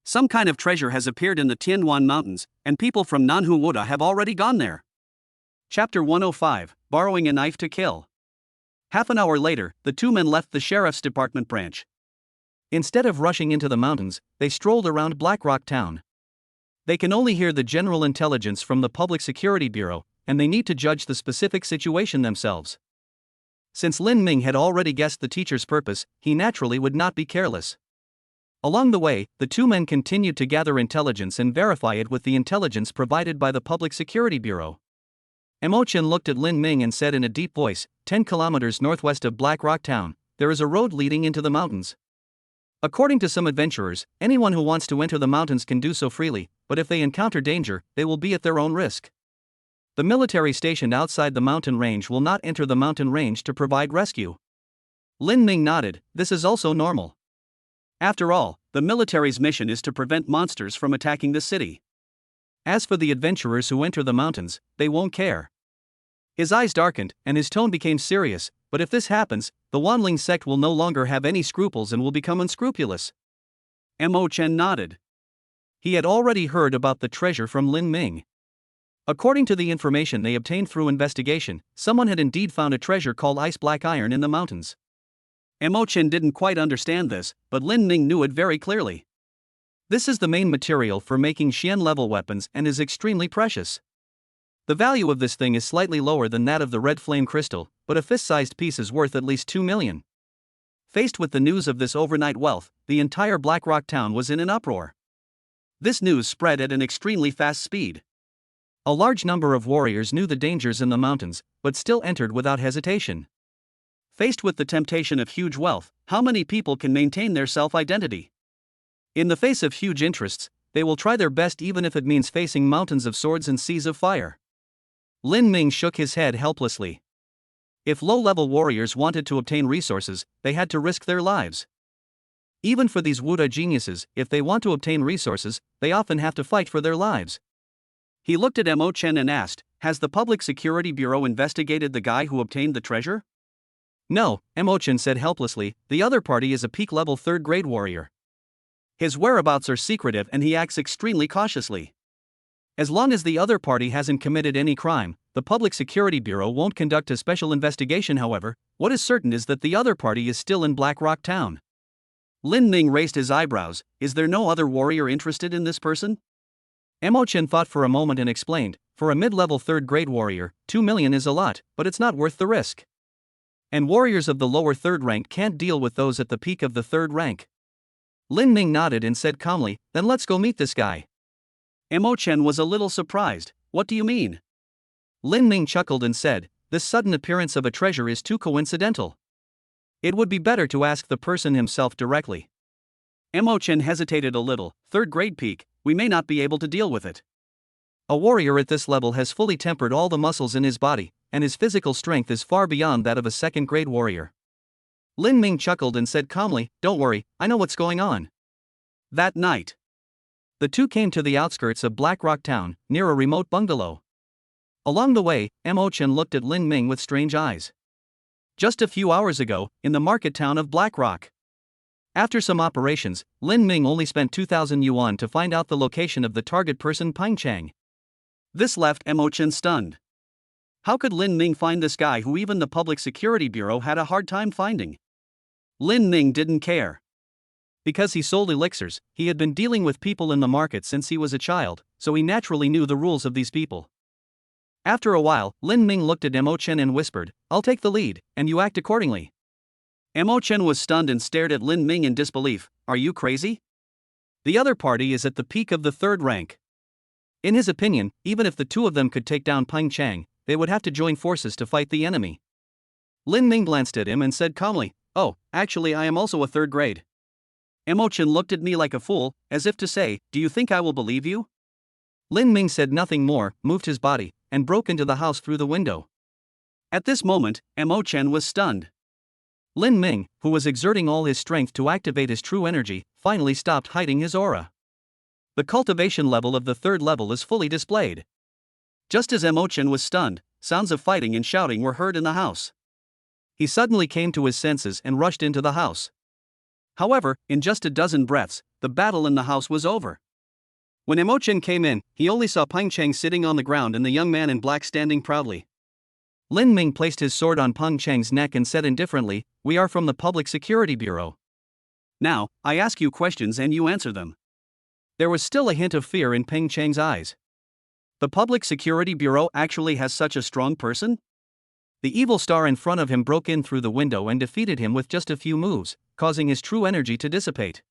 Some kind of treasure has appeared in the Tianwan Mountains, and people from Nanhu Wuda have already gone there. Chapter 105, Borrowing a Knife to Kill. Half an hour later, the two men left the sheriff's department branch. Instead of rushing into the mountains, they strolled around Black Rock Town. They can only hear the general intelligence from the Public Security Bureau, and they need to judge the specific situation themselves. Since Lin Ming had already guessed the teacher's purpose, he naturally would not be careless. Along the way, the two men continued to gather intelligence and verify it with the intelligence provided by the Public Security Bureau. Mo Chen looked at Lin Ming and said in a deep voice, 10 kilometers northwest of Black Rock Town, there is a road leading into the mountains. According to some adventurers, anyone who wants to enter the mountains can do so freely, but if they encounter danger, they will be at their own risk. The military stationed outside the mountain range will not enter the mountain range to provide rescue. Lin Ming nodded, this is also normal. After all, the military's mission is to prevent monsters from attacking the city. As for the adventurers who enter the mountains, they won't care. His eyes darkened, and his tone became serious, but if this happens, the Wanling sect will no longer have any scruples and will become unscrupulous. Mo Chen nodded. He had already heard about the treasure from Lin Ming. According to the information they obtained through investigation, someone had indeed found a treasure called ice black iron in the mountains. Mo Chen didn't quite understand this, but Lin Ming knew it very clearly. This is the main material for making Xian-level weapons and is extremely precious. The value of this thing is slightly lower than that of the red flame crystal, but a fist-sized piece is worth at least 2 million. Faced with the news of this overnight wealth, the entire Black Rock town was in an uproar. This news spread at an extremely fast speed. A large number of warriors knew the dangers in the mountains, but still entered without hesitation. Faced with the temptation of huge wealth, how many people can maintain their self-identity? In the face of huge interests, they will try their best even if it means facing mountains of swords and seas of fire. Lin Ming shook his head helplessly. If low-level warriors wanted to obtain resources, they had to risk their lives. Even for these Wuda geniuses, if they want to obtain resources, they often have to fight for their lives. He looked at Mo Chen and asked, has the Public Security Bureau investigated the guy who obtained the treasure? No, Mo Chen said helplessly, the other party is a peak-level third-grade warrior. His whereabouts are secretive and he acts extremely cautiously. As long as the other party hasn't committed any crime, the Public Security Bureau won't conduct a special investigation. However, what is certain is that the other party is still in Black Rock Town. Lin Ming raised his eyebrows, is there no other warrior interested in this person? Mo Chen thought for a moment and explained, for a mid-level third-grade warrior, 2 million is a lot, but it's not worth the risk. And warriors of the lower third rank can't deal with those at the peak of the third rank. Lin Ming nodded and said calmly, then let's go meet this guy. Mo Chen was a little surprised, what do you mean? Lin Ming chuckled and said, this sudden appearance of a treasure is too coincidental. It would be better to ask the person himself directly. Mo Chen hesitated a little, third grade peak, we may not be able to deal with it. A warrior at this level has fully tempered all the muscles in his body, and his physical strength is far beyond that of a second-grade warrior. Lin Ming chuckled and said calmly, don't worry, I know what's going on. That night, the two came to the outskirts of Black Rock Town, near a remote bungalow. Along the way, Mo Chen looked at Lin Ming with strange eyes. Just a few hours ago, in the market town of Black Rock. After some operations, Lin Ming only spent 2,000 yuan to find out the location of the target person Peng Chang. This left Mo Chen stunned. How could Lin Ming find this guy who even the Public Security Bureau had a hard time finding? Lin Ming didn't care. Because he sold elixirs, he had been dealing with people in the market since he was a child, so he naturally knew the rules of these people. After a while, Lin Ming looked at Mo Chen and whispered, I'll take the lead, and you act accordingly. Mo Chen was stunned and stared at Lin Ming in disbelief, are you crazy? The other party is at the peak of the third rank. In his opinion, even if the two of them could take down Peng Chang, they would have to join forces to fight the enemy. Lin Ming glanced at him and said calmly, oh, actually I am also a third grade. Mo Chen looked at me like a fool, as if to say, do you think I will believe you? Lin Ming said nothing more, moved his body, and broke into the house through the window. At this moment, Mo Chen was stunned. Lin Ming, who was exerting all his strength to activate his true energy, finally stopped hiding his aura. The cultivation level of the third level is fully displayed. Just as Mo Chen was stunned, sounds of fighting and shouting were heard in the house. He suddenly came to his senses and rushed into the house. However, in just a dozen breaths, the battle in the house was over. When Mo Chen came in, he only saw Peng Chang sitting on the ground and the young man in black standing proudly. Lin Ming placed his sword on Peng Chang's neck and said indifferently, we are from the Public Security Bureau. Now, I ask you questions and you answer them. There was still a hint of fear in Peng Chang's eyes. The Public Security Bureau actually has such a strong person? The evil star in front of him broke in through the window and defeated him with just a few moves, causing his true energy to dissipate.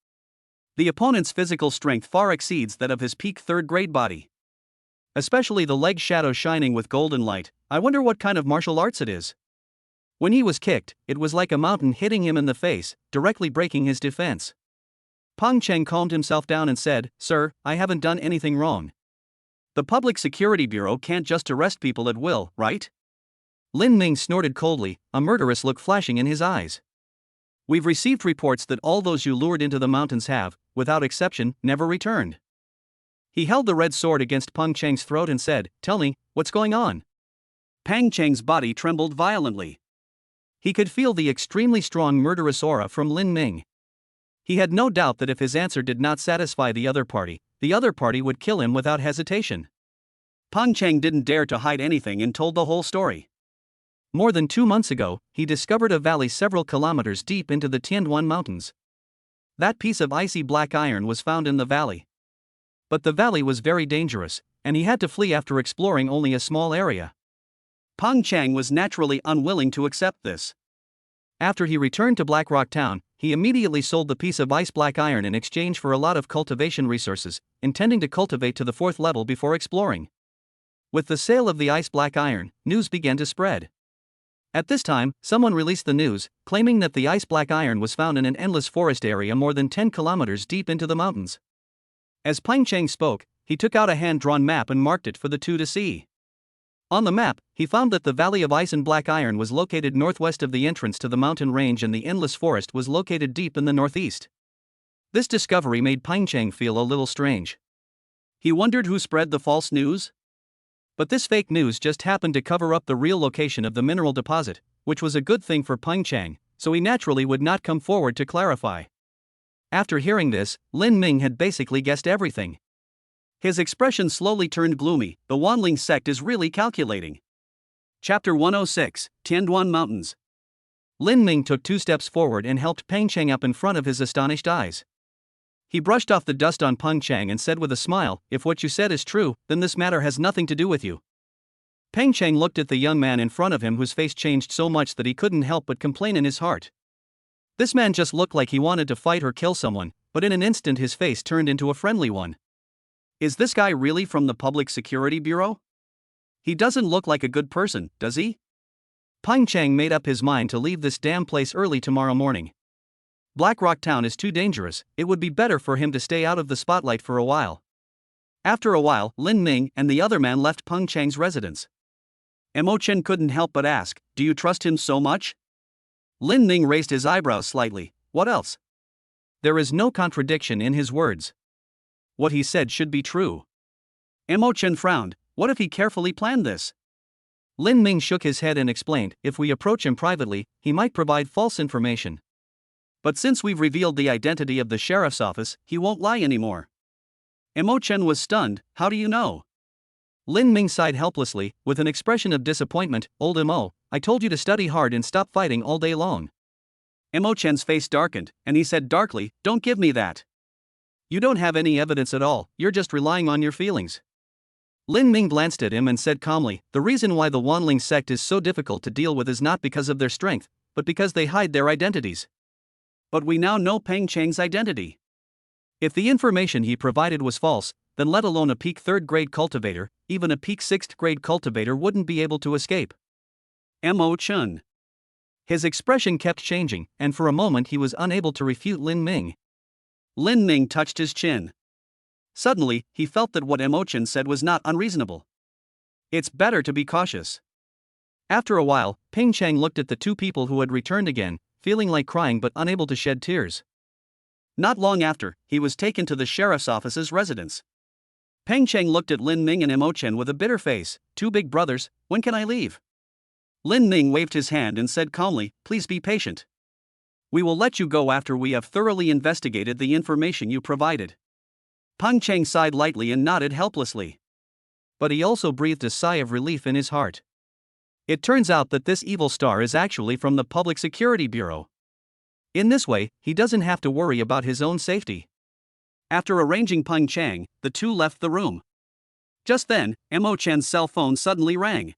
The opponent's physical strength far exceeds that of his peak third-grade body. Especially the leg shadow shining with golden light, I wonder what kind of martial arts it is. When he was kicked, it was like a mountain hitting him in the face, directly breaking his defense. Peng Chang calmed himself down and said, Sir, I haven't done anything wrong. The Public Security Bureau can't just arrest people at will, right? Lin Ming snorted coldly, a murderous look flashing in his eyes. We've received reports that all those you lured into the mountains have, without exception, never returned. He held the red sword against Peng Cheng's throat and said, "Tell me, what's going on?" Peng Cheng's body trembled violently. He could feel the extremely strong murderous aura from Lin Ming. He had no doubt that if his answer did not satisfy the other party would kill him without hesitation. Peng Cheng didn't dare to hide anything and told the whole story. More than 2 months ago, he discovered a valley several kilometers deep into the Tianduan Mountains. That piece of icy black iron was found in the valley. But the valley was very dangerous, and he had to flee after exploring only a small area. Peng Cheng was naturally unwilling to accept this. After he returned to Black Rock Town, he immediately sold the piece of ice black iron in exchange for a lot of cultivation resources, intending to cultivate to the 4th level before exploring. With the sale of the ice black iron, news began to spread. At this time, someone released the news, claiming that the ice black iron was found in an endless forest area more than 10 kilometers deep into the mountains. As Peng Cheng spoke, he took out a hand-drawn map and marked it for the two to see. On the map, he found that the Valley of Ice and Black Iron was located northwest of the entrance to the mountain range and the endless forest was located deep in the northeast. This discovery made Peng Cheng feel a little strange. He wondered who spread the false news. But this fake news just happened to cover up the real location of the mineral deposit, which was a good thing for Peng Cheng, so he naturally would not come forward to clarify. After hearing this, Lin Ming had basically guessed everything. His expression slowly turned gloomy. The Wanling sect is really calculating. Chapter 106, Tianduan Mountains. Lin Ming took 2 steps forward and helped Peng Cheng up in front of his astonished eyes. He brushed off the dust on Peng Cheng and said with a smile, "If what you said is true, then this matter has nothing to do with you." Peng Cheng looked at the young man in front of him whose face changed so much that he couldn't help but complain in his heart. This man just looked like he wanted to fight or kill someone, but in an instant his face turned into a friendly one. Is this guy really from the Public Security Bureau? He doesn't look like a good person, does he? Peng Cheng made up his mind to leave this damn place early tomorrow morning. Black Rock Town is too dangerous, it would be better for him to stay out of the spotlight for a while. After a while, Lin Ming and the other man left Peng Cheng's residence. Mo Chen couldn't help but ask, "Do you trust him so much?" Lin Ming raised his eyebrows slightly. What else? There is no contradiction in his words. What he said should be true. Mo Chen frowned. What if he carefully planned this? Lin Ming shook his head and explained, "If we approach him privately, he might provide false information. But since we've revealed the identity of the sheriff's office, he won't lie anymore." Mo Chen was stunned. "How do you know?" Lin Ming sighed helplessly, with an expression of disappointment. "Old Mo, I told you to study hard and stop fighting all day long." Mo Chen's face darkened, and he said darkly, "Don't give me that. You don't have any evidence at all, you're just relying on your feelings." Lin Ming glanced at him and said calmly, "The reason why the Wanling sect is so difficult to deal with is not because of their strength, but because they hide their identities. But we now know Peng Cheng's identity. If the information he provided was false, then let alone a peak 3rd grade cultivator, even a peak 6th grade cultivator wouldn't be able to escape." Mo Chen. His expression kept changing, and for a moment he was unable to refute Lin Ming. Lin Ming touched his chin. Suddenly, he felt that what Mo Chen said was not unreasonable. It's better to be cautious. After a while, Peng Cheng looked at the 2 people who had returned again, feeling like crying but unable to shed tears. Not long after, he was taken to the sheriff's office's residence. Peng Cheng looked at Lin Ming and Mo Chen with a bitter face. "Two big brothers, when can I leave?" Lin Ming waved his hand and said calmly, "Please be patient. We will let you go after we have thoroughly investigated the information you provided." Peng Cheng sighed lightly and nodded helplessly. But he also breathed a sigh of relief in his heart. It turns out that this evil star is actually from the Public Security Bureau. In this way, he doesn't have to worry about his own safety. After arranging Peng Cheng, the two left the room. Just then, Mo Chen's cell phone suddenly rang.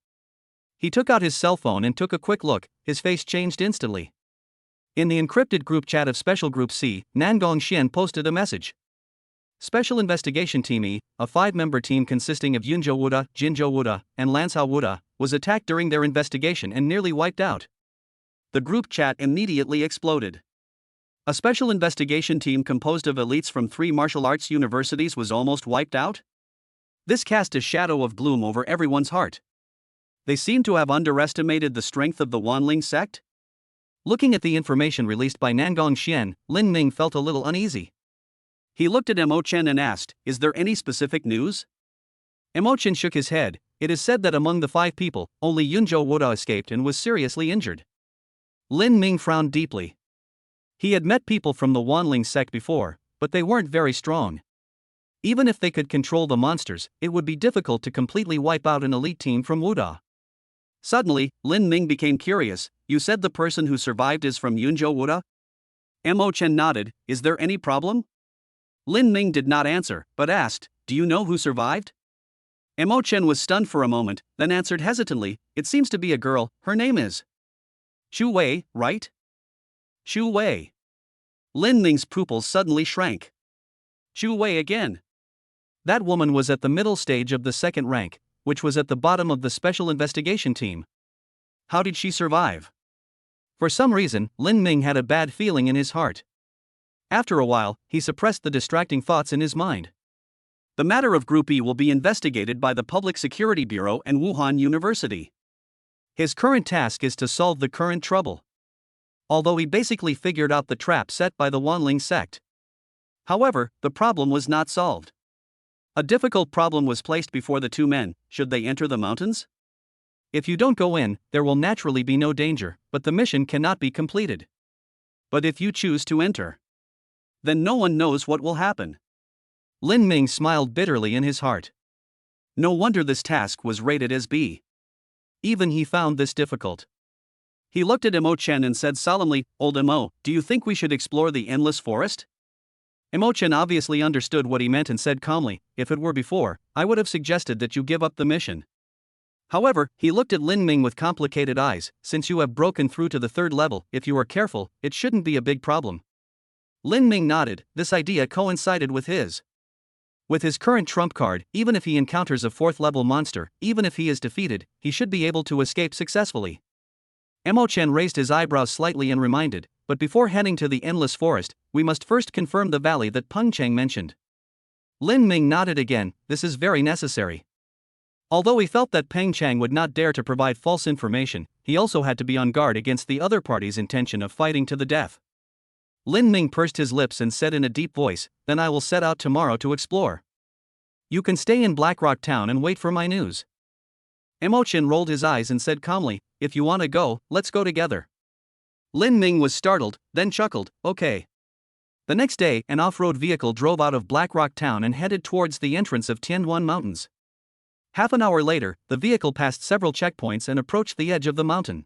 He took out his cell phone and took a quick look. His face changed instantly. In the encrypted group chat of Special Group C, Nangong Xian posted a message. Special Investigation Team E, a 5-member team consisting of Yunzhou Wuda, Jinzhou Wuda, and Lancao Wuda, was attacked during their investigation and nearly wiped out. The group chat immediately exploded. A special investigation team composed of elites from 3 martial arts universities was almost wiped out? This cast a shadow of gloom over everyone's heart. They seem to have underestimated the strength of the Wanling sect? Looking at the information released by Nangong Xian, Lin Ming felt a little uneasy. He looked at Mo Chen and asked, "Is there any specific news?" Mo Chen shook his head. It is said that among the 5 people, only Yunzhou Wuda escaped and was seriously injured. Lin Ming frowned deeply. He had met people from the Wanling sect before, but they weren't very strong. Even if they could control the monsters, it would be difficult to completely wipe out an elite team from Wuda. Suddenly, Lin Ming became curious. "You said the person who survived is from Yunzhou Wuda?" Mo Chen nodded. "Is there any problem?" Lin Ming did not answer, but asked, "Do you know who survived?" Mo Chen was stunned for a moment, then answered hesitantly, "It seems to be a girl. Her name is Xu Wei, right?" Xu Wei. Lin Ming's pupils suddenly shrank. Xu Wei again. That woman was at the middle stage of the second rank, which was at the bottom of the special investigation team. How did she survive? For some reason, Lin Ming had a bad feeling in his heart. After a while, he suppressed the distracting thoughts in his mind. The matter of Group E will be investigated by the Public Security Bureau and Wuhan University. His current task is to solve the current trouble. Although he basically figured out the trap set by the Wanling sect. However, the problem was not solved. A difficult problem was placed before the 2 men. Should they enter the mountains? If you don't go in, there will naturally be no danger, but the mission cannot be completed. But if you choose to enter, then no one knows what will happen. Lin Ming smiled bitterly in his heart. No wonder this task was rated as B. Even he found this difficult. He looked at Mo Chen and said solemnly, "Old Mo, do you think we should explore the endless forest?" Mo Chen obviously understood what he meant and said calmly, "If it were before, I would have suggested that you give up the mission." However, he looked at Lin Ming with complicated eyes. "Since you have broken through to the 3rd level, if you are careful, it shouldn't be a big problem." Lin Ming nodded. This idea coincided with his. With his current trump card, even if he encounters a 4th level monster, even if he is defeated, he should be able to escape successfully. Mo Chen raised his eyebrows slightly and reminded, "But before heading to the endless forest, we must first confirm the valley that Peng Cheng mentioned." Lin Ming nodded again. "This is very necessary." Although he felt that Peng Cheng would not dare to provide false information, he also had to be on guard against the other party's intention of fighting to the death. Lin Ming pursed his lips and said in a deep voice, "Then I will set out tomorrow to explore. You can stay in Blackrock Town and wait for my news." Mo Chen rolled his eyes and said calmly, "If you want to go, let's go together." Lin Ming was startled, then chuckled, "Okay." The next day, an off-road vehicle drove out of Blackrock Town and headed towards the entrance of Tianduan Mountains. Half an hour later, the vehicle passed several checkpoints and approached the edge of the mountain.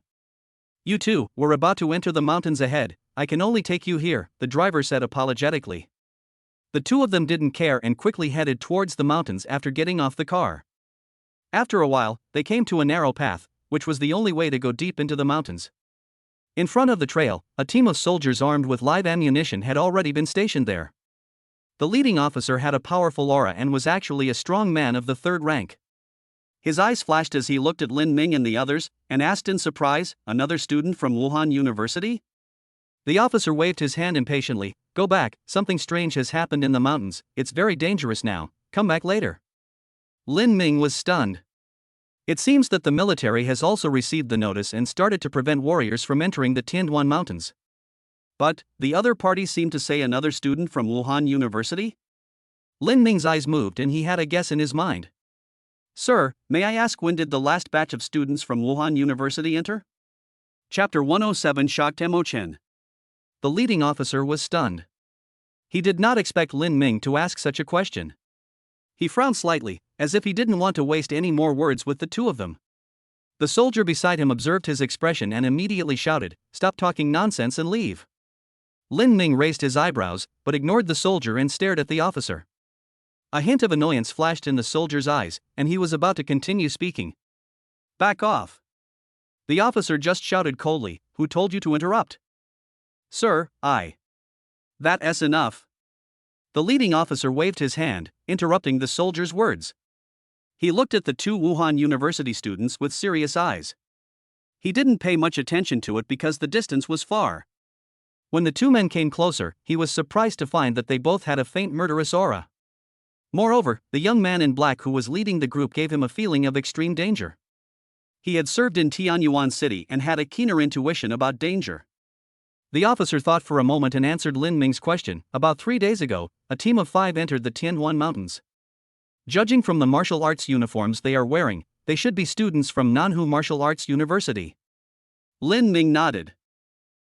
"You two, we're about to enter the mountains ahead. I can only take you here," the driver said apologetically. The 2 of them didn't care and quickly headed towards the mountains after getting off the car. After a while, they came to a narrow path, which was the only way to go deep into the mountains. In front of the trail, a team of soldiers armed with live ammunition had already been stationed there. The leading officer had a powerful aura and was actually a strong man of the 3rd rank. His eyes flashed as he looked at Lin Ming and the others, and asked in surprise, "Another student from Wuhan University?" The officer waved his hand impatiently. "Go back, something strange has happened in the mountains, it's very dangerous now, come back later." Lin Ming was stunned. It seems that the military has also received the notice and started to prevent warriors from entering the Tianduan Mountains. But, the other party seemed to say another student from Wuhan University? Lin Ming's eyes moved and he had a guess in his mind. "Sir, may I ask when did the last batch of students from Wuhan University enter?" Chapter 107 shocked Mo Chen. The leading officer was stunned. He did not expect Lin Ming to ask such a question. He frowned slightly, as if he didn't want to waste any more words with the 2 of them. The soldier beside him observed his expression and immediately shouted, "Stop talking nonsense and leave." Lin Ming raised his eyebrows, but ignored the soldier and stared at the officer. A hint of annoyance flashed in the soldier's eyes, and he was about to continue speaking. "Back off." The officer just shouted coldly, "Who told you to interrupt?" "Sir, I." "That's enough." The leading officer waved his hand, interrupting the soldier's words. He looked at the 2 Wuhan University students with serious eyes. He didn't pay much attention to it because the distance was far. When the 2 men came closer, he was surprised to find that they both had a faint murderous aura. Moreover, the young man in black who was leading the group gave him a feeling of extreme danger. He had served in Tianyuan City and had a keener intuition about danger. The officer thought for a moment and answered Lin Ming's question. About 3 days ago, a team of 5 entered the Tianyuan Mountains. Judging from the martial arts uniforms they are wearing, they should be students from Nanhu Martial Arts University. Lin Ming nodded.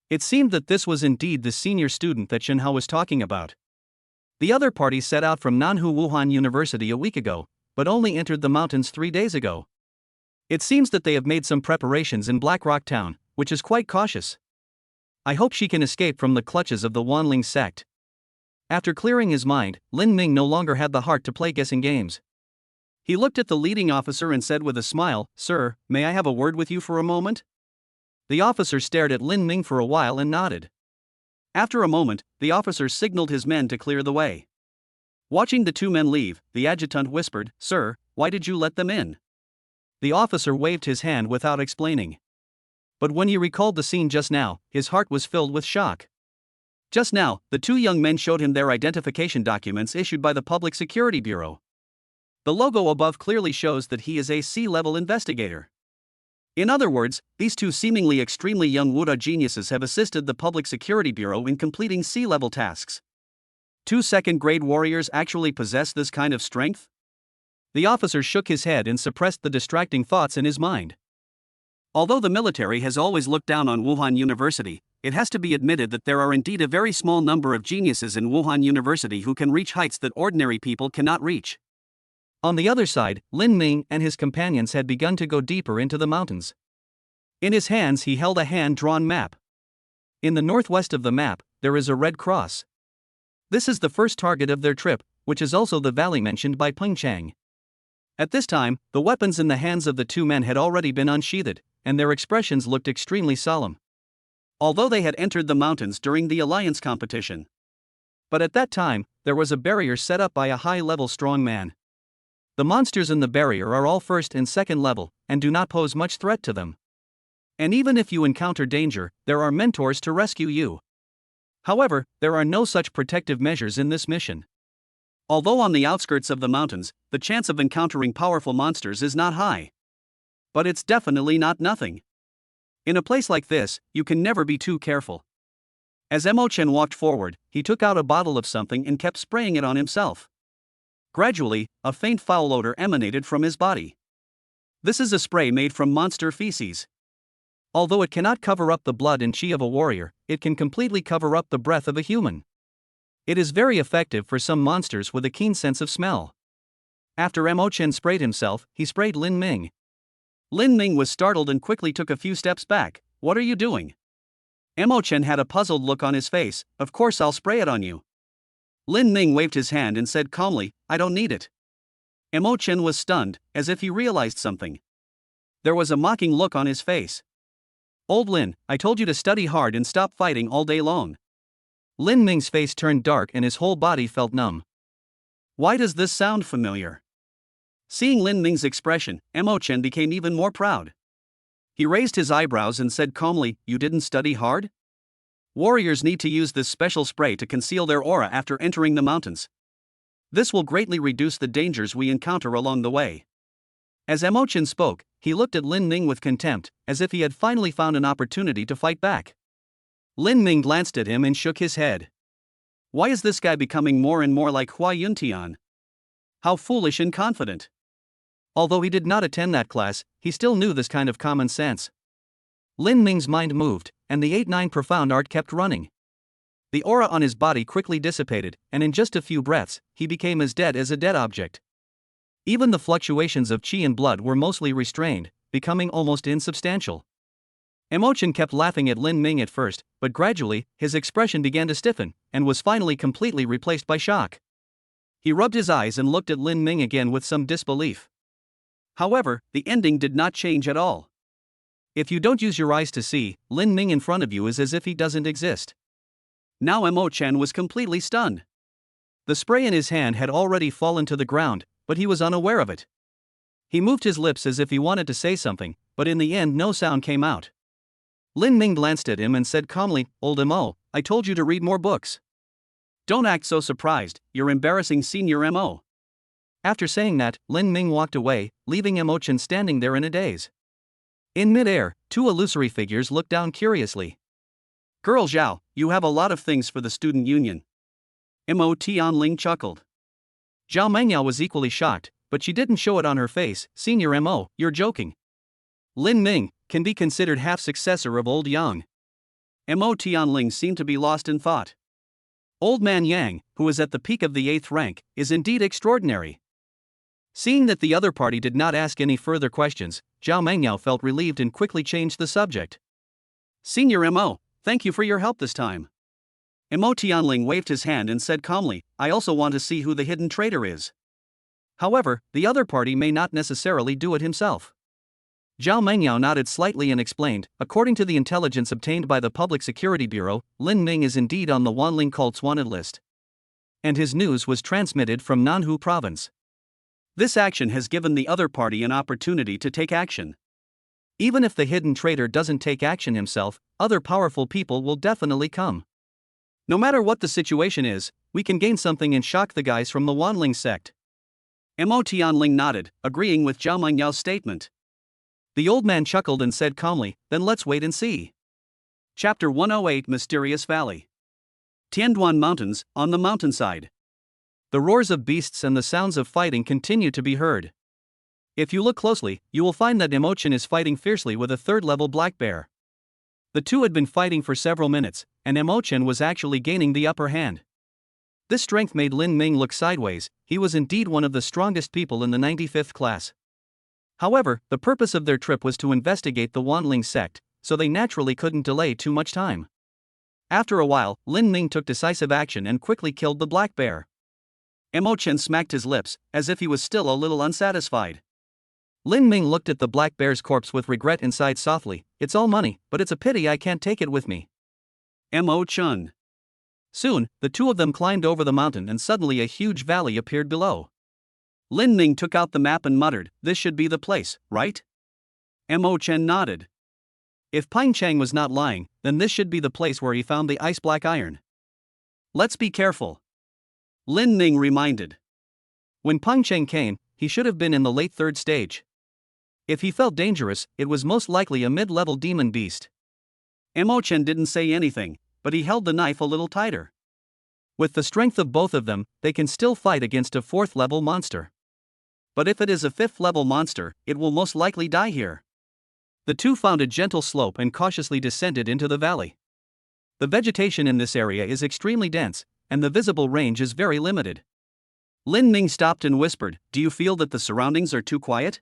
It seemed that this was indeed the senior student that Shen Hao was talking about. The other party set out from Nanhu Wuhan University a week ago, but only entered the mountains 3 days ago. It seems that they have made some preparations in Black Rock Town, which is quite cautious. I hope she can escape from the clutches of the Wanling sect. After clearing his mind, Lin Ming no longer had the heart to play guessing games. He looked at the leading officer and said with a smile, "Sir, may I have a word with you for a moment?" The officer stared at Lin Ming for a while and nodded. After a moment, the officer signaled his men to clear the way. Watching the 2 men leave, the adjutant whispered, "Sir, why did you let them in?" The officer waved his hand without explaining. But when he recalled the scene just now, his heart was filled with shock. Just now, the 2 young men showed him their identification documents issued by the Public Security Bureau. The logo above clearly shows that he is a C-level investigator. In other words, these 2 seemingly extremely young Wuda geniuses have assisted the Public Security Bureau in completing C-level tasks. 2 second-grade warriors actually possess this kind of strength? The officer shook his head and suppressed the distracting thoughts in his mind. Although the military has always looked down on Wuhan University, it has to be admitted that there are indeed a very small number of geniuses in Wuhan University who can reach heights that ordinary people cannot reach. On the other side, Lin Ming and his companions had begun to go deeper into the mountains. In his hands he held a hand-drawn map. In the northwest of the map, there is a red cross. This is the first target of their trip, which is also the valley mentioned by Peng Chang. At this time, the weapons in the hands of the 2 men had already been unsheathed, and their expressions looked extremely solemn. Although they had entered the mountains during the alliance competition. But at that time, there was a barrier set up by a high-level strong man. The monsters in the barrier are all first and second level, and do not pose much threat to them. And even if you encounter danger, there are mentors to rescue you. However, there are no such protective measures in this mission. Although on the outskirts of the mountains, the chance of encountering powerful monsters is not high. But it's definitely not nothing. In a place like this, you can never be too careful. As Mo Chen walked forward, he took out a bottle of something and kept spraying it on himself. Gradually, a faint foul odor emanated from his body. This is a spray made from monster feces. Although it cannot cover up the blood and chi of a warrior, it can completely cover up the breath of a human. It is very effective for some monsters with a keen sense of smell. After Mo Chen sprayed himself, he sprayed Lin Ming. Lin Ming was startled and quickly took a few steps back. "What are you doing?" Mo Chen had a puzzled look on his face. "Of course I'll spray it on you." Lin Ming waved his hand and said calmly, "I don't need it." Mo Chen was stunned, as if he realized something. There was a mocking look on his face. "Old Lin, I told you to study hard and stop fighting all day long." Lin Ming's face turned dark and his whole body felt numb. Why does this sound familiar? Seeing Lin Ming's expression, Mo Chen became even more proud. He raised his eyebrows and said calmly, "You didn't study hard? Warriors need to use this special spray to conceal their aura after entering the mountains. This will greatly reduce the dangers we encounter along the way." As Mo Chen spoke, he looked at Lin Ming with contempt, as if he had finally found an opportunity to fight back. Lin Ming glanced at him and shook his head. Why is this guy becoming more and more like Hua Yuntian? How foolish and confident. Although he did not attend that class, he still knew this kind of common sense. Lin Ming's mind moved, and the 8-9 profound art kept running. The aura on his body quickly dissipated, and in just a few breaths, he became as dead as a dead object. Even the fluctuations of qi and blood were mostly restrained, becoming almost insubstantial. Mo Chen kept laughing at Lin Ming at first, but gradually, his expression began to stiffen, and was finally completely replaced by shock. He rubbed his eyes and looked at Lin Ming again with some disbelief. However, the ending did not change at all. If you don't use your eyes to see, Lin Ming in front of you is as if he doesn't exist. Now Mo Chen was completely stunned. The spray in his hand had already fallen to the ground, but he was unaware of it. He moved his lips as if he wanted to say something, but in the end no sound came out. Lin Ming glanced at him and said calmly, "Old Mo, I told you to read more books. Don't act so surprised, you're embarrassing Senior Mo." After saying that, Lin Ming walked away, leaving Imochen standing there in a daze. In mid-air, two illusory figures looked down curiously. "Girl Zhao, you have a lot of things for the student union." Mo Tianling chuckled. Zhao Mengyao was equally shocked, but she didn't show it on her face. "Senior Mo, you're joking." Lin Ming can be considered half-successor of Old Yang. Mo Tianling seemed to be lost in thought. Old Man Yang, who is at the peak of the 8th rank, is indeed extraordinary. Seeing that the other party did not ask any further questions, Zhao Mengyao felt relieved and quickly changed the subject. "Senior Mo, thank you for your help this time." Mo Tianling waved his hand and said calmly, "I also want to see who the hidden traitor is." However, the other party may not necessarily do it himself. Zhao Mengyao nodded slightly and explained, "According to the intelligence obtained by the Public Security Bureau, Lin Ming is indeed on the Wanling cult's wanted list. And his news was transmitted from Nanhu province. This action has given the other party an opportunity to take action. Even if the hidden traitor doesn't take action himself, other powerful people will definitely come. No matter what the situation is, we can gain something and shock the guys from the Wanling sect." Mo Tianling nodded, agreeing with Zhao Mengyao's statement. The old man chuckled and said calmly, "Then let's wait and see." Chapter 108 Mysterious Valley. Tianduan Mountains, on the mountainside. The roars of beasts and the sounds of fighting continue to be heard. If you look closely, you will find that Imochen is fighting fiercely with a third-level black bear. The two had been fighting for several minutes, and Imochen was actually gaining the upper hand. This strength made Lin Ming look sideways. He was indeed one of the strongest people in the 95th class. However, the purpose of their trip was to investigate the Wanling sect, so they naturally couldn't delay too much time. After a while, Lin Ming took decisive action and quickly killed the black bear. Imochen smacked his lips, as if he was still a little unsatisfied. Lin Ming looked at the black bear's corpse with regret and sighed softly, "It's all money, but it's a pity I can't take it with me." Mo Chun. Soon, the two of them climbed over the mountain and suddenly a huge valley appeared below. Lin Ming took out the map and muttered, "This should be the place, right?" Mo Chen nodded. If Pine Chang was not lying, then this should be the place where he found the ice black iron. "Let's be careful," Lin Ming reminded. When Pine Chang came, he should have been in the late 3rd stage. If he felt dangerous, it was most likely a mid-level demon beast. Mo Chen didn't say anything, but he held the knife a little tighter. With the strength of both of them, they can still fight against a 4th-level monster. But if it is a 5th-level monster, it will most likely die here. The two found a gentle slope and cautiously descended into the valley. The vegetation in this area is extremely dense, and the visible range is very limited. Lin Ming stopped and whispered, "Do you feel that the surroundings are too quiet?"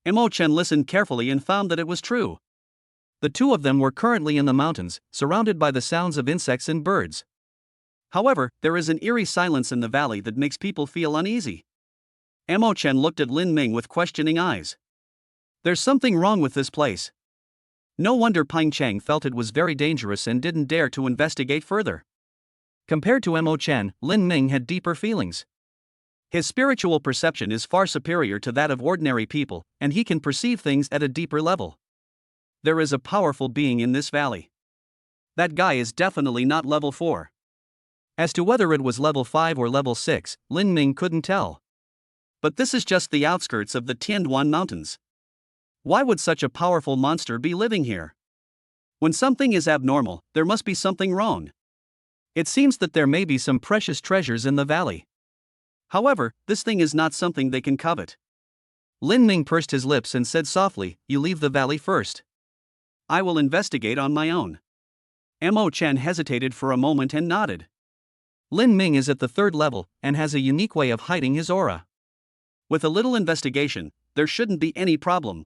Mo Chen listened carefully and found that it was true. The two of them were currently in the mountains, surrounded by the sounds of insects and birds. However, there is an eerie silence in the valley that makes people feel uneasy. Mo Chen looked at Lin Ming with questioning eyes. "There's something wrong with this place." No wonder Pine Chang felt it was very dangerous and didn't dare to investigate further. Compared to Mo Chen, Lin Ming had deeper feelings. His spiritual perception is far superior to that of ordinary people, and he can perceive things at a deeper level. There is a powerful being in this valley. That guy is definitely not level 4. As to whether it was level 5 or level 6, Lin Ming couldn't tell. But this is just the outskirts of the Tianduan Mountains. Why would such a powerful monster be living here? When something is abnormal, there must be something wrong. It seems that there may be some precious treasures in the valley. However, this thing is not something they can covet. Lin Ming pursed his lips and said softly, "You leave the valley first. I will investigate on my own." Mo Chen hesitated for a moment and nodded. Lin Ming is at the 3rd level, and has a unique way of hiding his aura. With a little investigation, there shouldn't be any problem.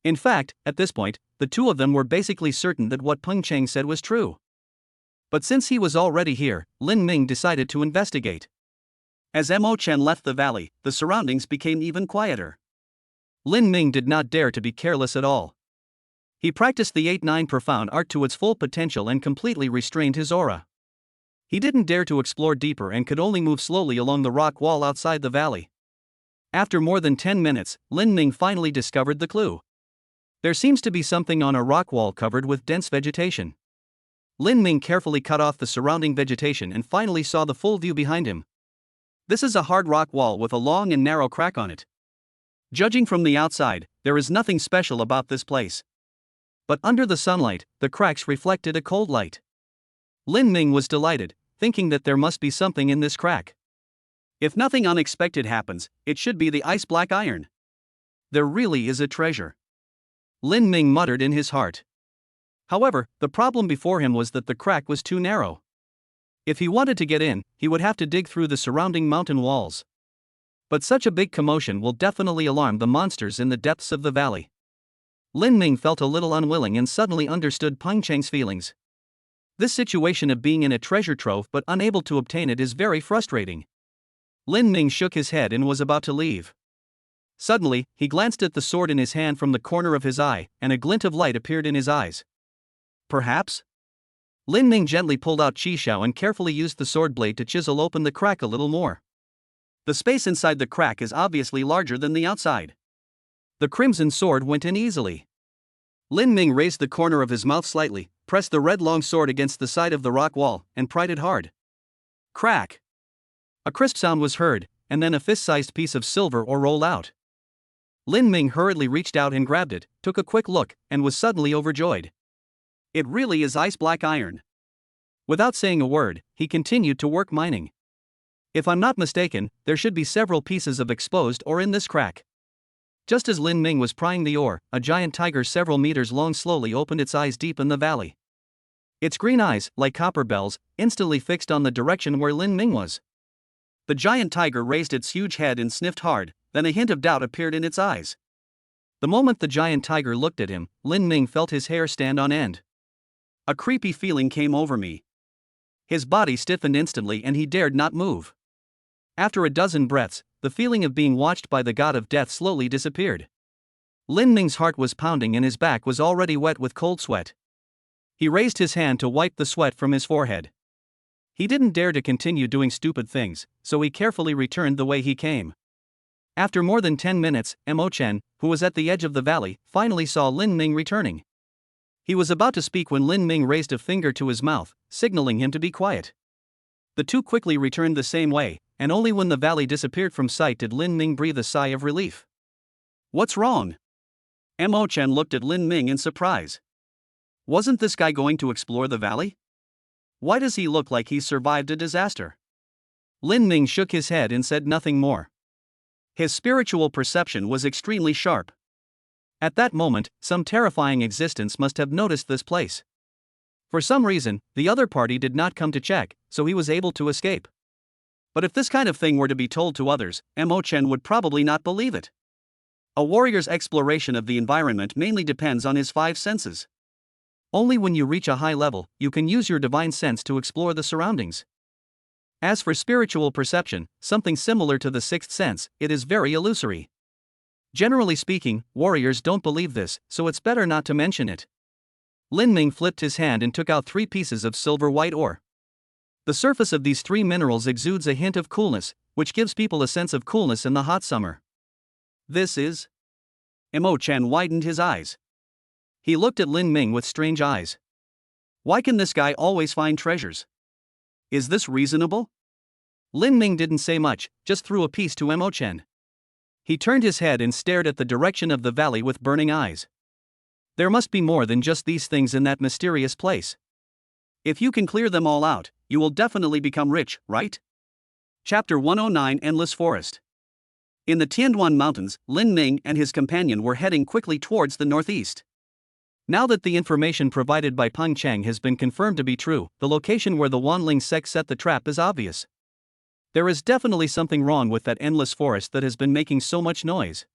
In fact, at this point, the two of them were basically certain that what Peng Cheng said was true. But since he was already here, Lin Ming decided to investigate. As Mo Chen left the valley, the surroundings became even quieter. Lin Ming did not dare to be careless at all. He practiced the 8-9 profound art to its full potential and completely restrained his aura. He didn't dare to explore deeper and could only move slowly along the rock wall outside the valley. After more than 10 minutes, Lin Ming finally discovered the clue. There seems to be something on a rock wall covered with dense vegetation. Lin Ming carefully cut off the surrounding vegetation and finally saw the full view behind him. This is a hard rock wall with a long and narrow crack on it. Judging from the outside, there is nothing special about this place. But under the sunlight, the cracks reflected a cold light. Lin Ming was delighted, thinking that there must be something in this crack. If nothing unexpected happens, it should be the ice black iron. There really is a treasure. Lin Ming muttered in his heart. However, the problem before him was that the crack was too narrow. If he wanted to get in, he would have to dig through the surrounding mountain walls. But such a big commotion will definitely alarm the monsters in the depths of the valley. Lin Ming felt a little unwilling and suddenly understood Peng Cheng's feelings. This situation of being in a treasure trove but unable to obtain it is very frustrating. Lin Ming shook his head and was about to leave. Suddenly, he glanced at the sword in his hand from the corner of his eye, and a glint of light appeared in his eyes. Perhaps? Lin Ming gently pulled out Qi Xiao and carefully used the sword blade to chisel open the crack a little more. The space inside the crack is obviously larger than the outside. The crimson sword went in easily. Lin Ming raised the corner of his mouth slightly, pressed the red long sword against the side of the rock wall, and pried it hard. Crack! A crisp sound was heard, and then a fist-sized piece of silver ore rolled out. Lin Ming hurriedly reached out and grabbed it, took a quick look, and was suddenly overjoyed. It really is ice black iron. Without saying a word, he continued to work mining. If I'm not mistaken, there should be several pieces of exposed ore in this crack. Just as Lin Ming was prying the ore, a giant tiger several meters long slowly opened its eyes deep in the valley. Its green eyes, like copper bells, instantly fixed on the direction where Lin Ming was. The giant tiger raised its huge head and sniffed hard, then a hint of doubt appeared in its eyes. The moment the giant tiger looked at him, Lin Ming felt his hair stand on end. A creepy feeling came over me. His body stiffened instantly and he dared not move. After a dozen breaths, the feeling of being watched by the god of death slowly disappeared. Lin Ming's heart was pounding and his back was already wet with cold sweat. He raised his hand to wipe the sweat from his forehead. He didn't dare to continue doing stupid things, so he carefully returned the way he came. After more than 10 minutes, Mo Chen, who was at the edge of the valley, finally saw Lin Ming returning. He was about to speak when Lin Ming raised a finger to his mouth, signaling him to be quiet. The two quickly returned the same way, and only when the valley disappeared from sight did Lin Ming breathe a sigh of relief. What's wrong? Mo Chen looked at Lin Ming in surprise. Wasn't this guy going to explore the valley? Why does he look like he's survived a disaster? Lin Ming shook his head and said nothing more. His spiritual perception was extremely sharp. At that moment, some terrifying existence must have noticed this place. For some reason, the other party did not come to check, so he was able to escape. But if this kind of thing were to be told to others, Mo Chen would probably not believe it. A warrior's exploration of the environment mainly depends on his 5 senses. Only when you reach a high level, you can use your divine sense to explore the surroundings. As for spiritual perception, something similar to the 6th sense, it is very illusory. Generally speaking, warriors don't believe this, so it's better not to mention it. Lin Ming flipped his hand and took out 3 pieces of silver white ore. The surface of these 3 minerals exudes a hint of coolness, which gives people a sense of coolness in the hot summer. This is? Mo Chen widened his eyes. He looked at Lin Ming with strange eyes. Why can this guy always find treasures? Is this reasonable? Lin Ming didn't say much, just threw a piece to Mo Chen. He turned his head and stared at the direction of the valley with burning eyes. There must be more than just these things in that mysterious place. If you can clear them all out, you will definitely become rich, right? Chapter 109 Endless Forest. In the Tianduan Mountains, Lin Ming and his companion were heading quickly towards the northeast. Now that the information provided by Peng Cheng has been confirmed to be true, the location where the Wanling sect set the trap is obvious. There is definitely something wrong with that endless forest that has been making so much noise.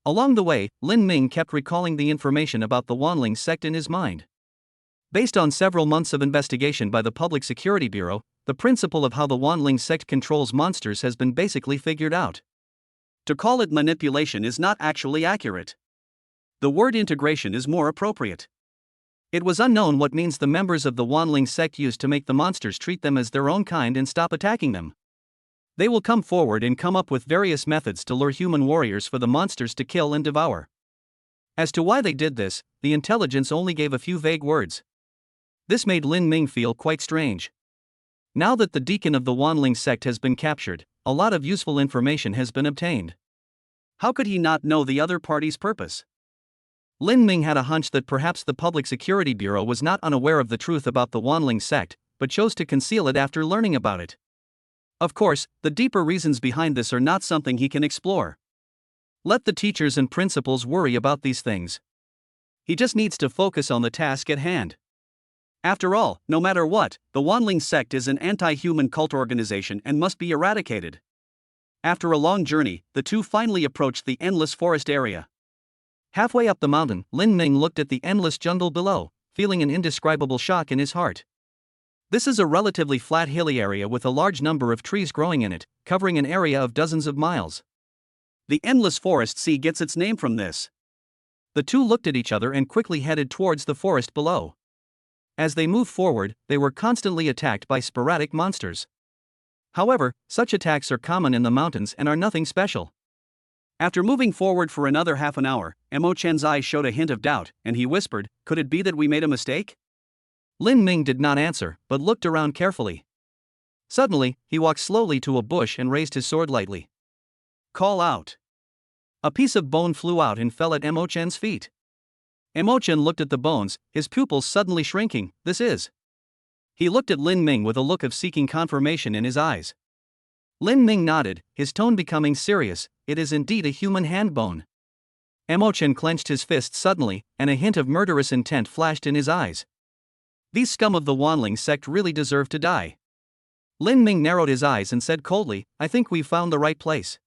Along the way, Lin Ming kept recalling the information about the Wanling sect in his mind. Based on several months of investigation by the Public Security Bureau, the principle of how the Wanling sect controls monsters has been basically figured out. To call it manipulation is not actually accurate. The word integration is more appropriate. It was unknown what means the members of the Wanling sect used to make the monsters treat them as their own kind and stop attacking them. They will come forward and come up with various methods to lure human warriors for the monsters to kill and devour. As to why they did this, the intelligence only gave a few vague words. This made Lin Ming feel quite strange. Now that the deacon of the Wanling sect has been captured, a lot of useful information has been obtained. How could he not know the other party's purpose? Lin Ming had a hunch that perhaps the Public Security Bureau was not unaware of the truth about the Wanling sect, but chose to conceal it after learning about it. Of course, the deeper reasons behind this are not something he can explore. Let the teachers and principals worry about these things. He just needs to focus on the task at hand. After all, no matter what, the Wanling sect is an anti-human cult organization and must be eradicated. After a long journey, the two finally approached the endless forest area. Halfway up the mountain, Lin Ming looked at the endless jungle below, feeling an indescribable shock in his heart. This is a relatively flat hilly area with a large number of trees growing in it, covering an area of dozens of miles. The endless forest sea gets its name from this. The two looked at each other and quickly headed towards the forest below. As they moved forward, they were constantly attacked by sporadic monsters. However, such attacks are common in the mountains and are nothing special. After moving forward for another half an hour, Mo Chen's eyes showed a hint of doubt, and he whispered, "Could it be that we made a mistake?" Lin Ming did not answer, but looked around carefully. Suddenly, he walked slowly to a bush and raised his sword lightly. "Call out." A piece of bone flew out and fell at Mo Chen's feet. Mo Chen looked at the bones, his pupils suddenly shrinking. "This is." He looked at Lin Ming with a look of seeking confirmation in his eyes. Lin Ming nodded, his tone becoming serious. "It is indeed a human hand bone." Mo Chen clenched his fist suddenly, and a hint of murderous intent flashed in his eyes. These scum of the Wanling sect really deserve to die. Lin Ming narrowed his eyes and said coldly, "I think we've found the right place."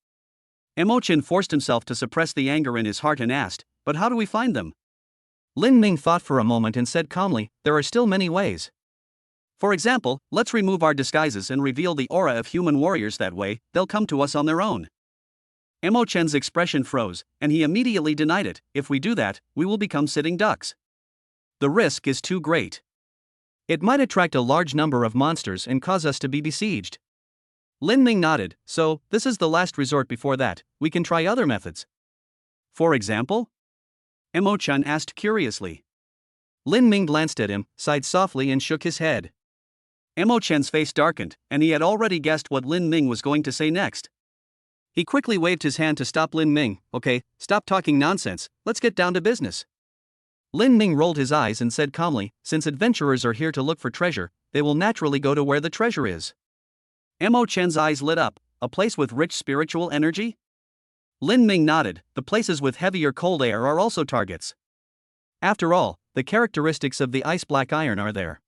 Mo Chen forced himself to suppress the anger in his heart and asked, "But how do we find them?" Lin Ming thought for a moment and said calmly, "There are still many ways. For example, let's remove our disguises and reveal the aura of human warriors. That way, they'll come to us on their own." Mo Chen's expression froze, and he immediately denied it. "If we do that, we will become sitting ducks. The risk is too great. It might attract a large number of monsters and cause us to be besieged." Lin Ming nodded. "So, this is the last resort. Before that, we can try other methods." "For example?" Mo Chen asked curiously. Lin Ming glanced at him, sighed softly and shook his head. Mo Chen's face darkened, and he had already guessed what Lin Ming was going to say next. He quickly waved his hand to stop Lin Ming. "Okay, stop talking nonsense, let's get down to business." Lin Ming rolled his eyes and said calmly, "Since adventurers are here to look for treasure, they will naturally go to where the treasure is." Mo Chen's eyes lit up. "A place with rich spiritual energy?" Lin Ming nodded. "The places with heavier cold air are also targets. After all, the characteristics of the ice black iron are there."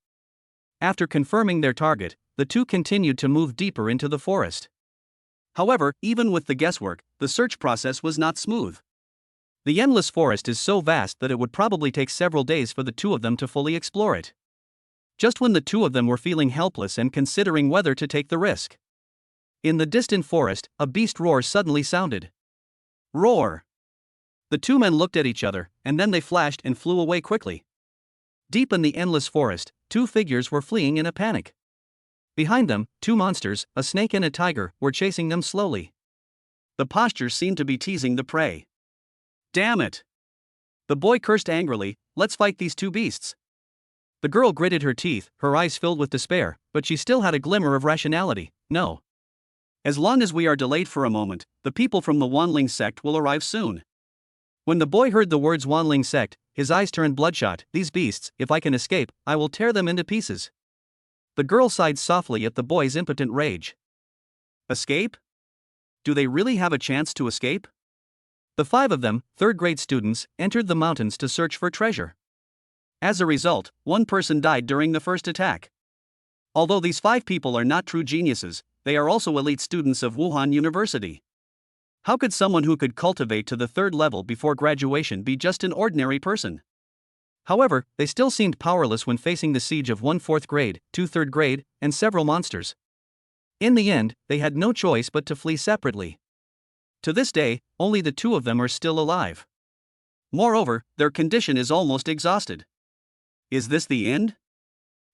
After confirming their target, the two continued to move deeper into the forest. However, even with the guesswork, the search process was not smooth. The endless forest is so vast that it would probably take several days for the two of them to fully explore it. Just when the two of them were feeling helpless and considering whether to take the risk, in the distant forest, a beast roar suddenly sounded. Roar! The two men looked at each other, and then they flashed and flew away quickly. Deep in the endless forest, two figures were fleeing in a panic. Behind them, two monsters, a snake and a tiger, were chasing them slowly. The postures seemed to be teasing the prey. "Damn it!" The boy cursed angrily. "Let's fight these two beasts." The girl gritted her teeth, her eyes filled with despair, but she still had a glimmer of rationality. "No. As long as we are delayed for a moment, the people from the Wanling sect will arrive soon." When the boy heard the words Wanling sect, his eyes turned bloodshot. "These beasts, if I can escape, I will tear them into pieces." The girl sighed softly at the boy's impotent rage. Escape? Do they really have a chance to escape? The five of them, third-grade students, entered the mountains to search for treasure. As a result, one person died during the first attack. Although these five people are not true geniuses, they are also elite students of Wuhan University. How could someone who could cultivate to the third level before graduation be just an ordinary person? However, they still seemed powerless when facing the siege of one fourth grade, two third grade, and several monsters. In the end, they had no choice but to flee separately. To this day, only the two of them are still alive. Moreover, their condition is almost exhausted. Is this the end?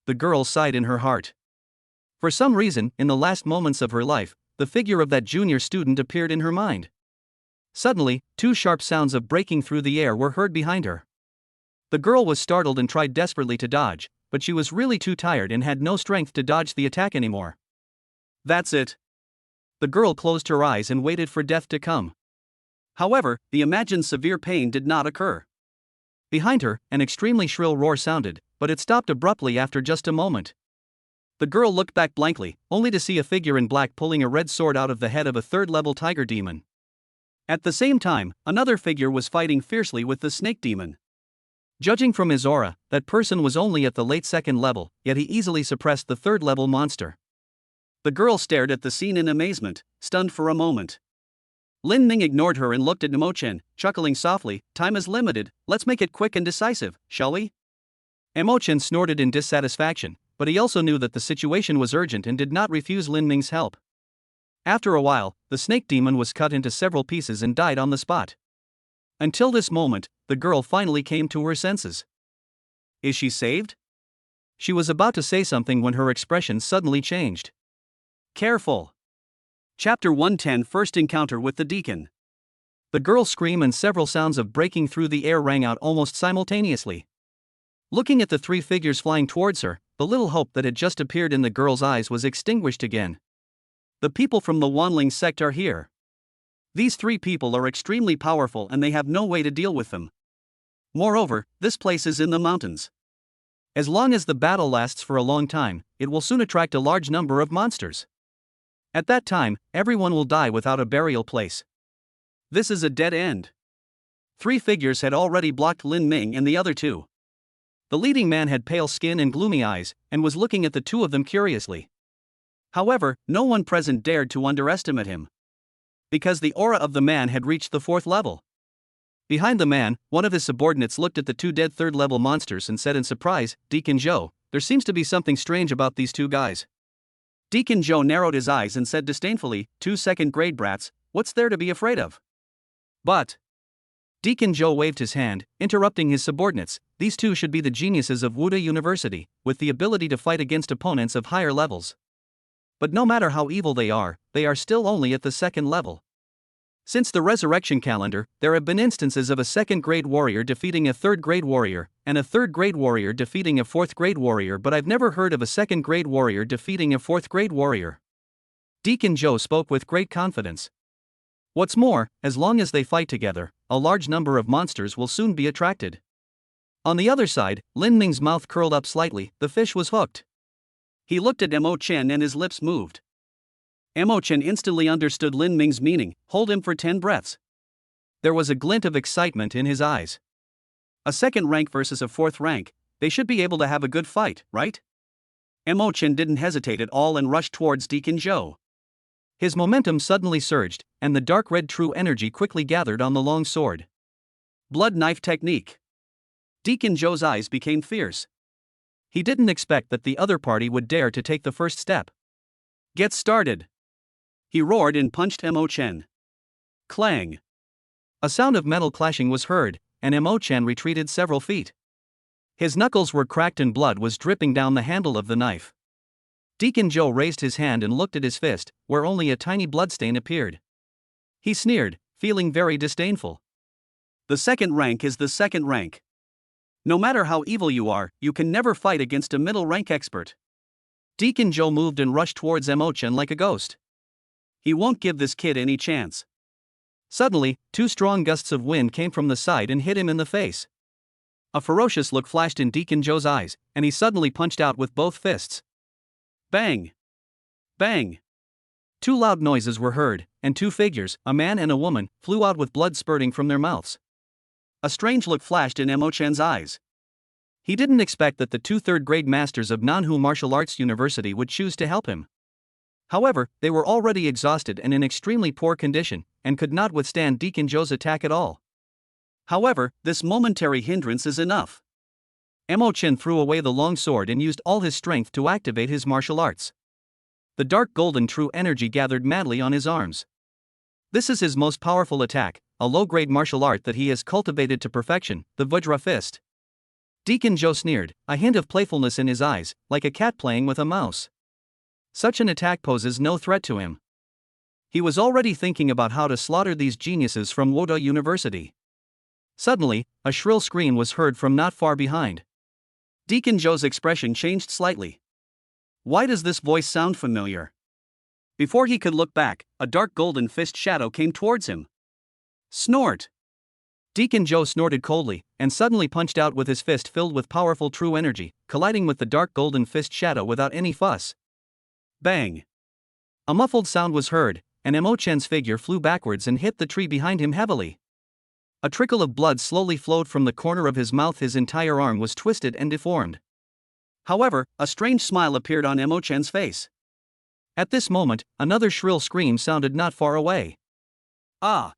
The girl sighed in her heart. For some reason, in the last moments of her life, the figure of that junior student appeared in her mind. Suddenly, two sharp sounds of breaking through the air were heard behind her. The girl was startled and tried desperately to dodge, but she was really too tired and had no strength to dodge the attack anymore. That's it. The girl closed her eyes and waited for death to come. However, the imagined severe pain did not occur. Behind her, an extremely shrill roar sounded, but it stopped abruptly after just a moment. The girl looked back blankly, only to see a figure in black pulling a red sword out of the head of a third-level tiger demon. At the same time, another figure was fighting fiercely with the snake demon. Judging from his aura, that person was only at the late second level, yet he easily suppressed the third-level monster. The girl stared at the scene in amazement, stunned for a moment. Lin Ming ignored her and looked at Emo-chen, chuckling softly. "Time is limited, let's make it quick and decisive, shall we?" Emo-chen snorted in dissatisfaction, but he also knew that the situation was urgent and did not refuse Lin Ming's help. After a while, the snake demon was cut into several pieces and died on the spot. Until this moment, the girl finally came to her senses. Is she saved? She was about to say something when her expression suddenly changed. Careful! Chapter 110 First Encounter with the Deacon. The girl's scream and several sounds of breaking through the air rang out almost simultaneously. Looking at the three figures flying towards her, the little hope that had just appeared in the girl's eyes was extinguished again. The people from the Wanling sect are here. These three people are extremely powerful and they have no way to deal with them. Moreover, this place is in the mountains. As long as the battle lasts for a long time, it will soon attract a large number of monsters. At that time, everyone will die without a burial place. This is a dead end. Three figures had already blocked Lin Ming and the other two. The leading man had pale skin and gloomy eyes, and was looking at the two of them curiously. However, no one present dared to underestimate him. Because the aura of the man had reached the fourth level. Behind the man, one of his subordinates looked at the two dead third-level monsters and said in surprise, "Deacon Zhou, there seems to be something strange about these two guys." Deacon Zhou narrowed his eyes and said disdainfully, "Two second-grade brats, what's there to be afraid of?" But Deacon Zhou waved his hand, interrupting his subordinates. These two should be the geniuses of Wu University, with the ability to fight against opponents of higher levels. But no matter how evil they are still only at the second level. Since the resurrection calendar, there have been instances of a second-grade warrior defeating a third-grade warrior, and a third-grade warrior defeating a fourth-grade warrior, but I've never heard of a second-grade warrior defeating a fourth-grade warrior. Deacon Zhou spoke with great confidence. What's more, as long as they fight together, a large number of monsters will soon be attracted. On the other side, Lin Ming's mouth curled up slightly, the fish was hooked. He looked at Emo-chen and his lips moved. Emo-chen instantly understood Lin Ming's meaning. Hold him for 10 breaths. There was a glint of excitement in his eyes. A second rank versus a fourth rank, they should be able to have a good fight, right? Emo-chen didn't hesitate at all and rushed towards Deacon Zhou. His momentum suddenly surged, and the dark red true energy quickly gathered on the long sword. Blood knife technique. Deacon Zhou's eyes became fierce. He didn't expect that the other party would dare to take the first step. Get started! He roared and punched Emo-chen. Clang! A sound of metal clashing was heard, and Emo-chen retreated several feet. His knuckles were cracked and blood was dripping down the handle of the knife. Deacon Zhou raised his hand and looked at his fist, where only a tiny bloodstain appeared. He sneered, feeling very disdainful. The second rank is the second rank. No matter how evil you are, you can never fight against a middle rank expert. Deacon Zhou moved and rushed towards Emo-chen like a ghost. He won't give this kid any chance. Suddenly, two strong gusts of wind came from the side and hit him in the face. A ferocious look flashed in Deacon Zhou's eyes, and he suddenly punched out with both fists. Bang! Bang! Two loud noises were heard, and two figures, a man and a woman, flew out with blood spurting from their mouths. A strange look flashed in Emo-chen's eyes. He didn't expect that the two third-grade masters of Nanhu Martial Arts University would choose to help him. However, they were already exhausted and in extremely poor condition, and could not withstand Deacon Zhou's attack at all. However, this momentary hindrance is enough. Emo-chen threw away the long sword and used all his strength to activate his martial arts. The dark golden true energy gathered madly on his arms. This is his most powerful attack, a low-grade martial art that he has cultivated to perfection, the Vajra Fist. Deacon Zhou sneered, a hint of playfulness in his eyes, like a cat playing with a mouse. Such an attack poses no threat to him. He was already thinking about how to slaughter these geniuses from Kyoto University. Suddenly, a shrill scream was heard from not far behind. Deacon Zhou's expression changed slightly. Why does this voice sound familiar? Before he could look back, a dark golden fist shadow came towards him. Snort! Deacon Joe snorted coldly, and suddenly punched out with his fist filled with powerful true energy, colliding with the dark golden fist shadow without any fuss. Bang! A muffled sound was heard, and Emo-chan's figure flew backwards and hit the tree behind him heavily. A trickle of blood slowly flowed from the corner of his mouth. His entire arm was twisted and deformed. However, a strange smile appeared on Emo-chan's face. At this moment, another shrill scream sounded not far away. Ah!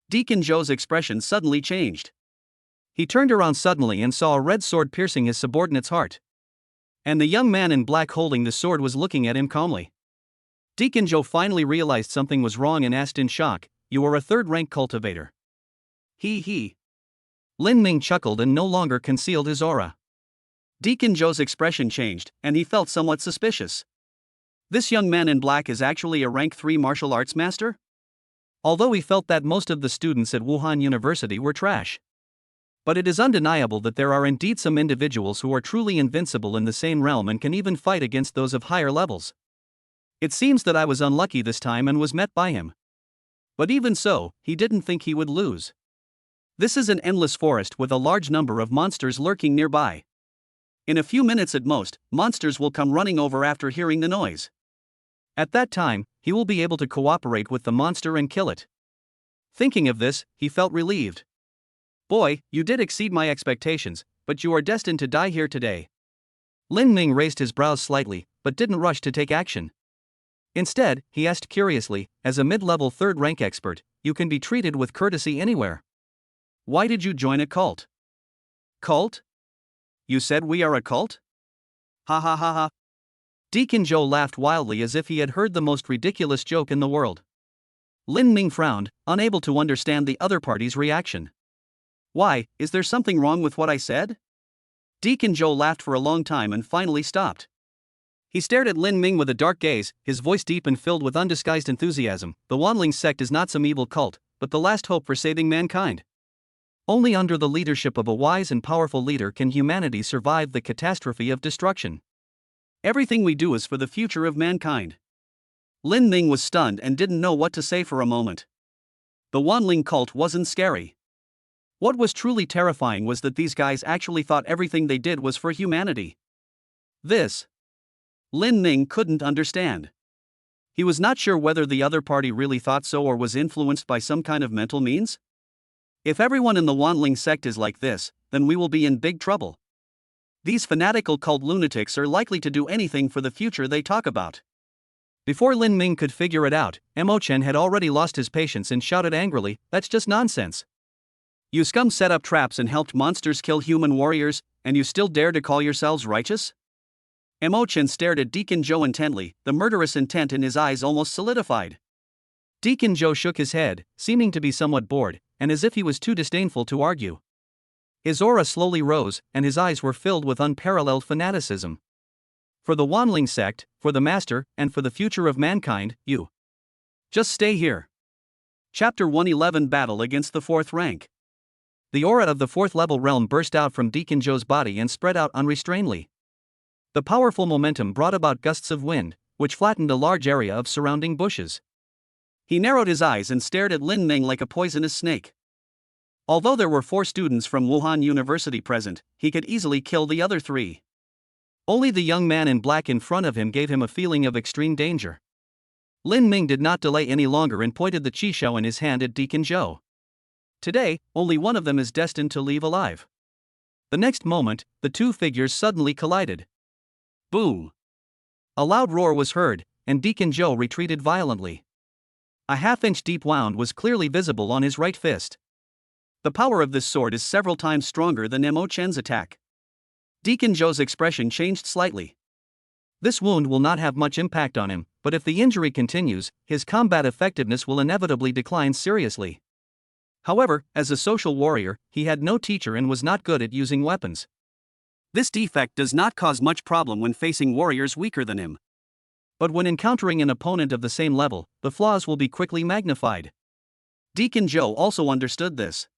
Deacon Joe's expression suddenly changed. He turned around suddenly and saw a red sword piercing his subordinate's heart. And the young man in black holding the sword was looking at him calmly. Deacon Joe finally realized something was wrong and asked in shock, "You are a third-rank cultivator?" He. Lin Ming chuckled and no longer concealed his aura. Deacon Joe's expression changed, and he felt somewhat suspicious. This young man in black is actually a rank 3 martial arts master? Although he felt that most of the students at Wuhan University were trash. But it is undeniable that there are indeed some individuals who are truly invincible in the same realm and can even fight against those of higher levels. It seems that I was unlucky this time and was met by him. But even so, he didn't think he would lose. This is an endless forest with a large number of monsters lurking nearby. In a few minutes at most, monsters will come running over after hearing the noise. At that time, he will be able to cooperate with the monster and kill it. Thinking of this, he felt relieved. Boy, you did exceed my expectations, but you are destined to die here today. Lin Ming raised his brows slightly, but didn't rush to take action. Instead, he asked curiously, as a mid-level third-rank expert, you can be treated with courtesy anywhere. Why did you join a cult? Cult? You said we are a cult? Ha ha ha ha. Deacon Joe laughed wildly as if he had heard the most ridiculous joke in the world. Lin Ming frowned, unable to understand the other party's reaction. Why, is there something wrong with what I said? Deacon Joe laughed for a long time and finally stopped. He stared at Lin Ming with a dark gaze, his voice deep and filled with undisguised enthusiasm. The Wanling sect is not some evil cult, but the last hope for saving mankind. Only under the leadership of a wise and powerful leader can humanity survive the catastrophe of destruction. Everything we do is for the future of mankind. Lin Ming was stunned and didn't know what to say for a moment. The Wanling cult wasn't scary. What was truly terrifying was that these guys actually thought everything they did was for humanity. This, Lin Ming couldn't understand. He was not sure whether the other party really thought so or was influenced by some kind of mental means. If everyone in the Wanling sect is like this, then we will be in big trouble. These fanatical cult lunatics are likely to do anything for the future they talk about. Before Lin Ming could figure it out, Emo-chan had already lost his patience and shouted angrily, "That's just nonsense. You scum set up traps and helped monsters kill human warriors, and you still dare to call yourselves righteous?" Emo-chan stared at Deacon Joe intently, the murderous intent in his eyes almost solidified. Deacon Joe shook his head, seeming to be somewhat bored, and as if he was too disdainful to argue. His aura slowly rose, and his eyes were filled with unparalleled fanaticism. For the Wanling sect, for the Master, and for the future of mankind, you just stay here. Chapter 111 Battle against the 4th rank. The aura of the 4th level realm burst out from Deacon Joe's body and spread out unrestrainedly. The powerful momentum brought about gusts of wind, which flattened a large area of surrounding bushes. He narrowed his eyes and stared at Lin Ming like a poisonous snake. Although there were 4 students from Wuhan University present, he could easily kill the other 3. Only the young man in black in front of him gave him a feeling of extreme danger. Lin Ming did not delay any longer and pointed the qishou in his hand at Deacon Joe. Today, only one of them is destined to leave alive. The next moment, the two figures suddenly collided. Boom! A loud roar was heard, and Deacon Joe retreated violently. A half-inch deep wound was clearly visible on his right fist. The power of this sword is several times stronger than Emo-chan's attack. Deacon Joe's expression changed slightly. This wound will not have much impact on him, but if the injury continues, his combat effectiveness will inevitably decline seriously. However, as a social warrior, he had no teacher and was not good at using weapons. This defect does not cause much problem when facing warriors weaker than him. But when encountering an opponent of the same level, the flaws will be quickly magnified. Deacon Joe also understood this.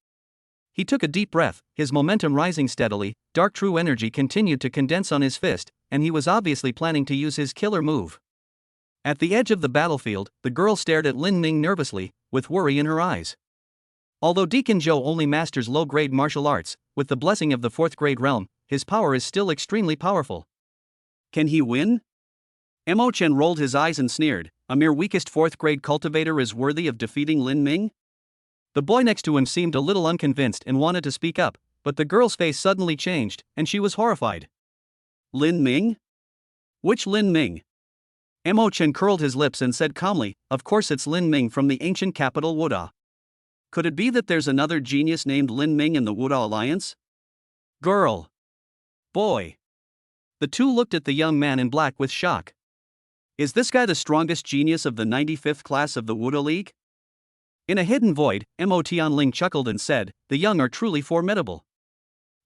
He took a deep breath, his momentum rising steadily, dark true energy continued to condense on his fist, and he was obviously planning to use his killer move. At the edge of the battlefield, the girl stared at Lin Ming nervously, with worry in her eyes. Although Deacon Joe only masters low-grade martial arts, with the blessing of the 4th grade realm, his power is still extremely powerful. Can he win? Mo Chen rolled his eyes and sneered, a mere weakest 4th grade cultivator is worthy of defeating Lin Ming? The boy next to him seemed a little unconvinced and wanted to speak up, but the girl's face suddenly changed, and she was horrified. Lin Ming? Which Lin Ming? Mo Chen curled his lips and said calmly, of course it's Lin Ming from the ancient capital Wuda. Could it be that there's another genius named Lin Ming in the Wuda Alliance? Girl. Boy. The two looked at the young man in black with shock. Is this guy the strongest genius of the 95th class of the Wuda League? In a hidden void, Mo Tianling chuckled and said, the young are truly formidable.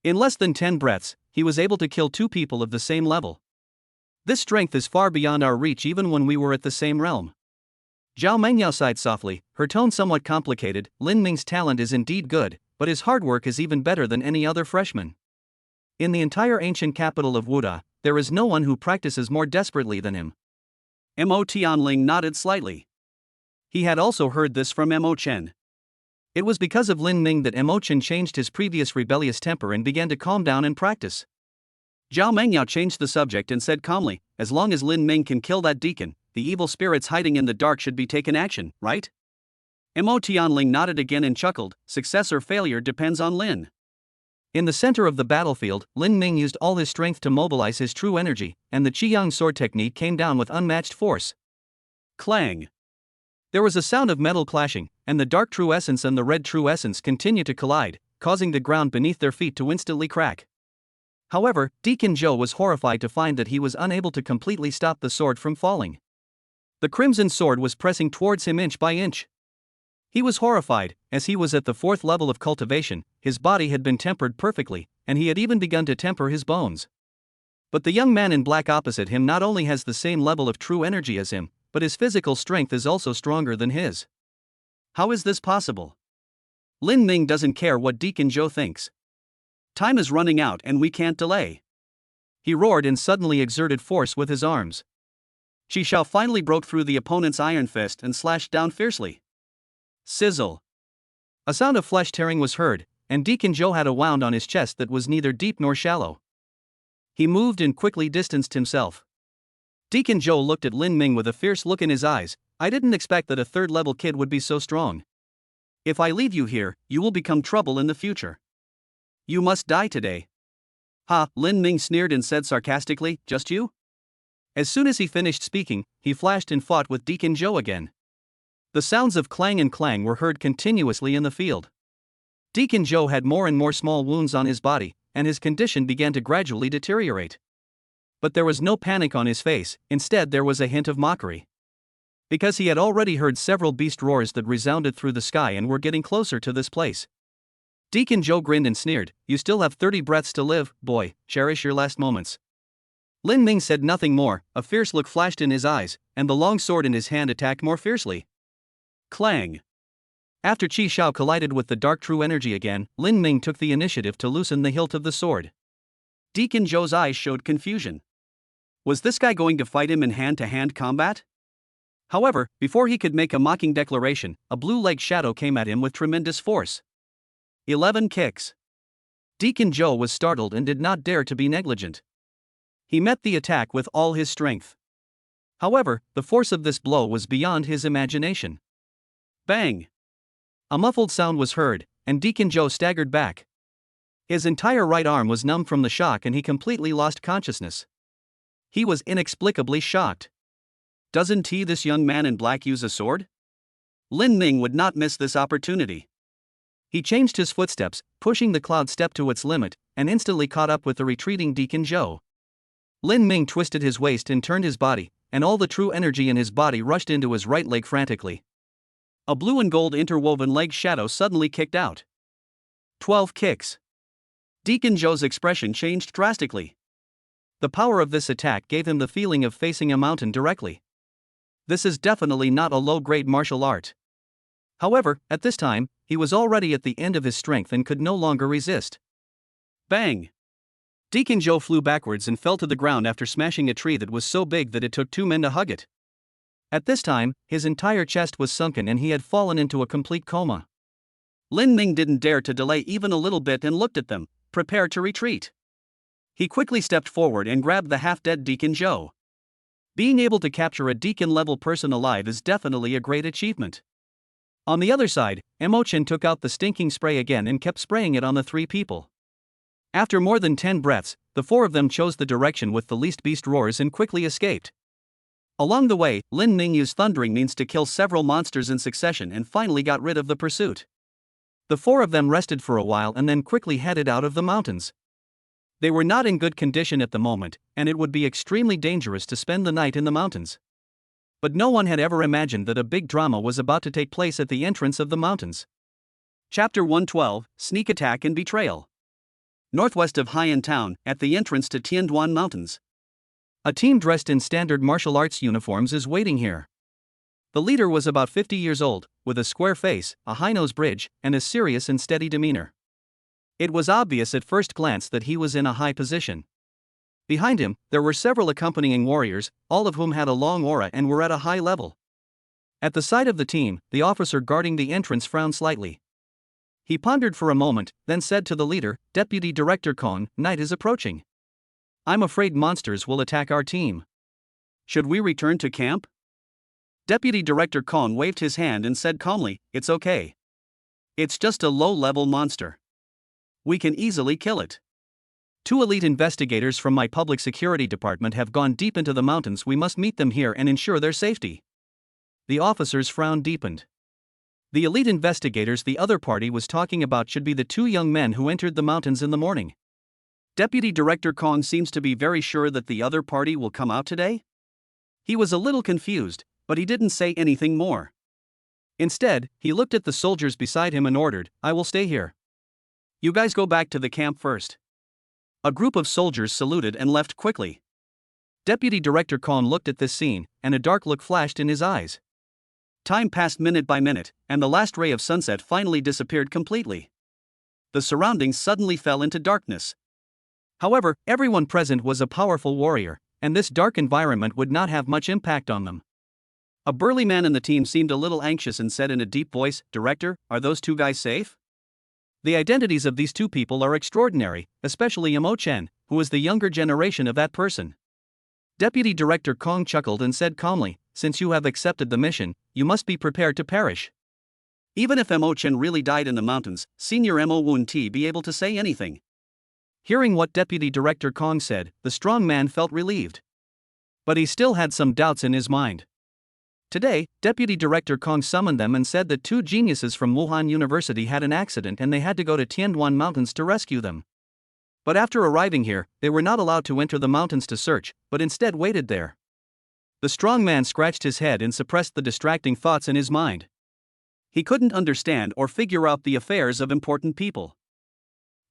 In less than 10 breaths, he was able to kill 2 people of the same level. This strength is far beyond our reach even when we were at the same realm. Zhao Mengyao sighed softly, her tone somewhat complicated. Lin Ming's talent is indeed good, but his hard work is even better than any other freshman. In the entire ancient capital of Wuda, there is no one who practices more desperately than him. Mo Tianling nodded slightly. He had also heard this from Mo Chen. It was because of Lin Ming that Mo Chen changed his previous rebellious temper and began to calm down and practice. Zhao Mengyao changed the subject and said calmly, as long as Lin Ming can kill that deacon, the evil spirits hiding in the dark should be taken action, right? Mo Tianling nodded again and chuckled, success or failure depends on Lin. In the center of the battlefield, Lin Ming used all his strength to mobilize his true energy, and the Qiyang sword technique came down with unmatched force. Clang! There was a sound of metal clashing, and the dark true essence and the red true essence continued to collide, causing the ground beneath their feet to instantly crack. However, Deacon Joe was horrified to find that he was unable to completely stop the sword from falling. The crimson sword was pressing towards him inch by inch. He was horrified, as he was at the 4th level of cultivation, his body had been tempered perfectly, and he had even begun to temper his bones. But the young man in black opposite him not only has the same level of true energy as him, but his physical strength is also stronger than his. How is this possible? Lin Ming doesn't care what Deacon Joe thinks. Time is running out and we can't delay. He roared and suddenly exerted force with his arms. Qi Xiao finally broke through the opponent's iron fist and slashed down fiercely. Sizzle. A sound of flesh tearing was heard, and Deacon Joe had a wound on his chest that was neither deep nor shallow. He moved and quickly distanced himself. Deacon Joe looked at Lin Ming with a fierce look in his eyes. I didn't expect that a 3rd-level kid would be so strong. If I leave you here, you will become trouble in the future. You must die today. Ha, Lin Ming sneered and said sarcastically, just you? As soon as he finished speaking, he flashed and fought with Deacon Joe again. The sounds of clang and clang were heard continuously in the field. Deacon Joe had more and more small wounds on his body, and his condition began to gradually deteriorate. But there was no panic on his face, instead there was a hint of mockery. Because he had already heard several beast roars that resounded through the sky and were getting closer to this place. Deacon Joe grinned and sneered, you still have 30 breaths to live, boy, cherish your last moments. Lin Ming said nothing more, a fierce look flashed in his eyes, and the long sword in his hand attacked more fiercely. Clang! After Qi Xiao collided with the dark true energy again, Lin Ming took the initiative to loosen the hilt of the sword. Deacon Joe's eyes showed confusion. Was this guy going to fight him in hand-to-hand combat? However, before he could make a mocking declaration, a blue-leg shadow came at him with tremendous force. 11 kicks. Deacon Joe was startled and did not dare to be negligent. He met the attack with all his strength. However, the force of this blow was beyond his imagination. Bang! A muffled sound was heard, and Deacon Joe staggered back. His entire right arm was numb from the shock and he completely lost consciousness. He was inexplicably shocked. Doesn't this young man in black use a sword? Lin Ming would not miss this opportunity. He changed his footsteps, pushing the cloud step to its limit, and instantly caught up with the retreating Deacon Joe. Lin Ming twisted his waist and turned his body, and all the true energy in his body rushed into his right leg frantically. A blue and gold interwoven leg shadow suddenly kicked out. 12 kicks. Deacon Joe's expression changed drastically. The power of this attack gave him the feeling of facing a mountain directly. This is definitely not a low-grade martial art. However, at this time, he was already at the end of his strength and could no longer resist. Bang! Deacon Joe flew backwards and fell to the ground after smashing a tree that was so big that it took 2 men to hug it. At this time, his entire chest was sunken and he had fallen into a complete coma. Lin Ming didn't dare to delay even a little bit and looked at them, prepared to retreat. He quickly stepped forward and grabbed the half-dead Deacon Zhou. Being able to capture a Deacon-level person alive is definitely a great achievement. On the other side, Emo-chan took out the stinking spray again and kept spraying it on the three people. After more than 10 breaths, the four of them chose the direction with the least beast roars and quickly escaped. Along the way, Lin Ming used thundering means to kill several monsters in succession and finally got rid of the pursuit. The four of them rested for a while and then quickly headed out of the mountains. They were not in good condition at the moment, and it would be extremely dangerous to spend the night in the mountains. But no one had ever imagined that a big drama was about to take place at the entrance of the mountains. Chapter 112, Sneak Attack and Betrayal. Northwest of Haiyan Town, at the entrance to Tianduan Mountains. A team dressed in standard martial arts uniforms is waiting here. The leader was about 50 years old, with a square face, a high-nose bridge, and a serious and steady demeanor. It was obvious at first glance that he was in a high position. Behind him, there were several accompanying warriors, all of whom had a long aura and were at a high level. At the sight of the team, the officer guarding the entrance frowned slightly. He pondered for a moment, then said to the leader, "Deputy Director Kong, night is approaching. I'm afraid monsters will attack our team. Should we return to camp?" Deputy Director Kong waved his hand and said calmly, "It's okay. It's just a low-level monster. We can easily kill it. 2 elite investigators from my public security department have gone deep into the mountains. We must meet them here and ensure their safety." The officer's frown deepened. The elite investigators the other party was talking about should be the 2 young men who entered the mountains in the morning. Deputy Director Kong seems to be very sure that the other party will come out today? He was a little confused, but he didn't say anything more. Instead, he looked at the soldiers beside him and ordered, "I will stay here. You guys go back to the camp first." A group of soldiers saluted and left quickly. Deputy Director Kong looked at this scene, and a dark look flashed in his eyes. Time passed minute by minute, and the last ray of sunset finally disappeared completely. The surroundings suddenly fell into darkness. However, everyone present was a powerful warrior, and this dark environment would not have much impact on them. A burly man in the team seemed a little anxious and said in a deep voice, "Director, are those 2 guys safe?" The identities of these 2 people are extraordinary, especially Emo-chan, who is the younger generation of that person. Deputy Director Kong chuckled and said calmly, "Since you have accepted the mission, you must be prepared to perish." Even if Emo-chan really died in the mountains, Senior Emo wouldn't be able to say anything. Hearing what Deputy Director Kong said, the strong man felt relieved. But he still had some doubts in his mind. Today, Deputy Director Kong summoned them and said that 2 geniuses from Wuhan University had an accident and they had to go to Tianduan Mountains to rescue them. But after arriving here, they were not allowed to enter the mountains to search, but instead waited there. The strong man scratched his head and suppressed the distracting thoughts in his mind. He couldn't understand or figure out the affairs of important people.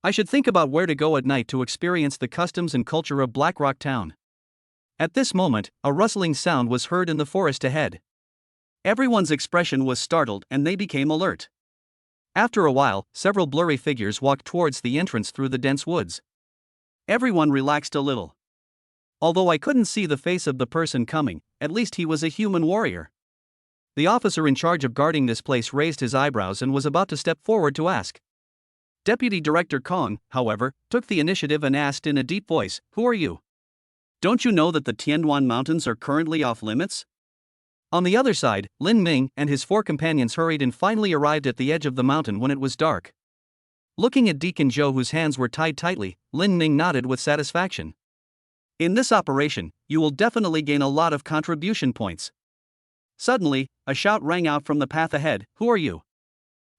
"I should think about where to go at night to experience the customs and culture of Blackrock Town." At this moment, a rustling sound was heard in the forest ahead. Everyone's expression was startled and they became alert. After a while, several blurry figures walked towards the entrance through the dense woods. Everyone relaxed a little. Although I couldn't see the face of the person coming, at least he was a human warrior. The officer in charge of guarding this place raised his eyebrows and was about to step forward to ask. Deputy Director Kong, however, took the initiative and asked in a deep voice, "Who are you? Don't you know that the Tianduan Mountains are currently off limits?" On the other side, Lin Ming and his 4 companions hurried and finally arrived at the edge of the mountain when it was dark. Looking at Deacon Zhou, whose hands were tied tightly, Lin Ming nodded with satisfaction. "In this operation, you will definitely gain a lot of contribution points." Suddenly, a shout rang out from the path ahead, "Who are you?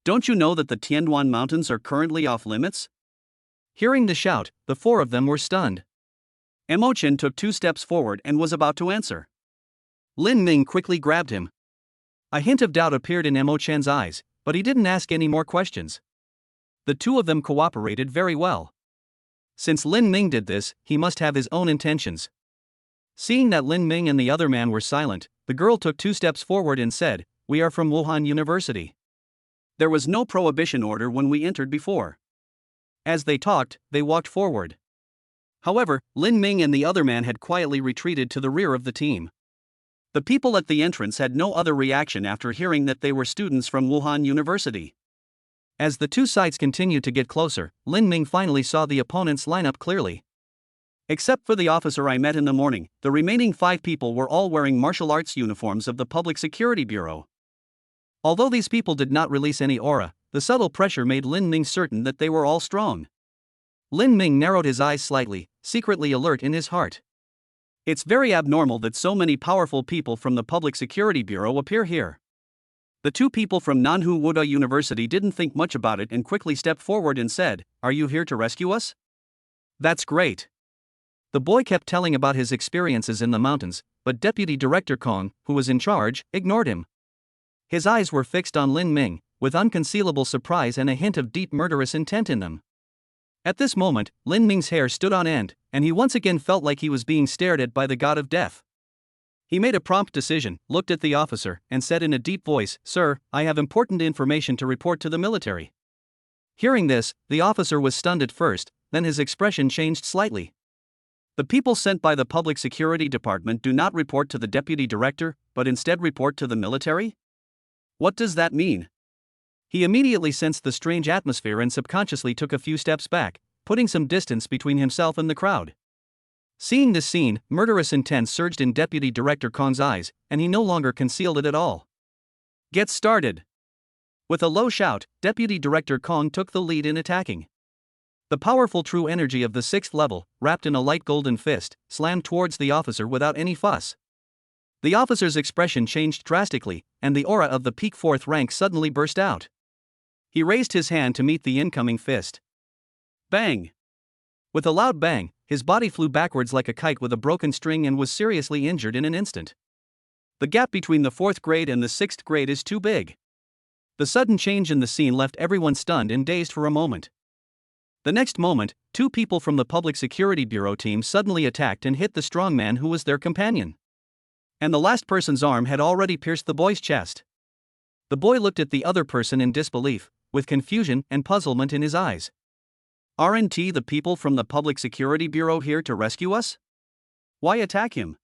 Don't you know that the Tianduan Mountains are currently off limits?" Hearing the shout, the 4 of them were stunned. Emo-chan took 2 steps forward and was about to answer. Lin Ming quickly grabbed him. A hint of doubt appeared in Emo-chan's eyes, but he didn't ask any more questions. The 2 of them cooperated very well. Since Lin Ming did this, he must have his own intentions. Seeing that Lin Ming and the other man were silent, the girl took 2 steps forward and said, "We are from Wuhan University. There was no prohibition order when we entered before." As they talked, they walked forward. However, Lin Ming and the other man had quietly retreated to the rear of the team. The people at the entrance had no other reaction after hearing that they were students from Wuhan University. As the two sides continued to get closer, Lin Ming finally saw the opponents line up clearly. Except for the officer I met in the morning, the remaining 5 people were all wearing martial arts uniforms of the Public Security Bureau. Although these people did not release any aura, the subtle pressure made Lin Ming certain that they were all strong. Lin Ming narrowed his eyes slightly, secretly alert in his heart. It's very abnormal that so many powerful people from the Public Security Bureau appear here. The 2 people from Nanhu Wuda University didn't think much about it and quickly stepped forward and said, "Are you here to rescue us?" "That's great." The boy kept telling about his experiences in the mountains, but Deputy Director Kong, who was in charge, ignored him. His eyes were fixed on Lin Ming, with unconcealable surprise and a hint of deep murderous intent in them. At this moment, Lin Ming's hair stood on end, and he once again felt like he was being stared at by the god of death. He made a prompt decision, looked at the officer, and said in a deep voice, "Sir, I have important information to report to the military." Hearing this, the officer was stunned at first, then his expression changed slightly. "The people sent by the Public Security Department do not report to the Deputy Director, but instead report to the military? What does that mean?" He immediately sensed the strange atmosphere and subconsciously took a few steps back, putting some distance between himself and the crowd. Seeing this scene, murderous intent surged in Deputy Director Kong's eyes, and he no longer concealed it at all. "Get started!" With a low shout, Deputy Director Kong took the lead in attacking. The powerful true energy of the 6th level, wrapped in a light golden fist, slammed towards the officer without any fuss. The officer's expression changed drastically, and the aura of the peak 4th rank suddenly burst out. He raised his hand to meet the incoming fist. Bang! With a loud bang, his body flew backwards like a kite with a broken string and was seriously injured in an instant. The gap between the 4th grade and the 6th grade is too big. The sudden change in the scene left everyone stunned and dazed for a moment. The next moment, 2 people from the Public Security Bureau team suddenly attacked and hit the strong man who was their companion. And the last person's arm had already pierced the boy's chest. The boy looked at the other person in disbelief, with confusion and puzzlement in his eyes. "Aren't the people from the Public Security Bureau here to rescue us? Why attack him?"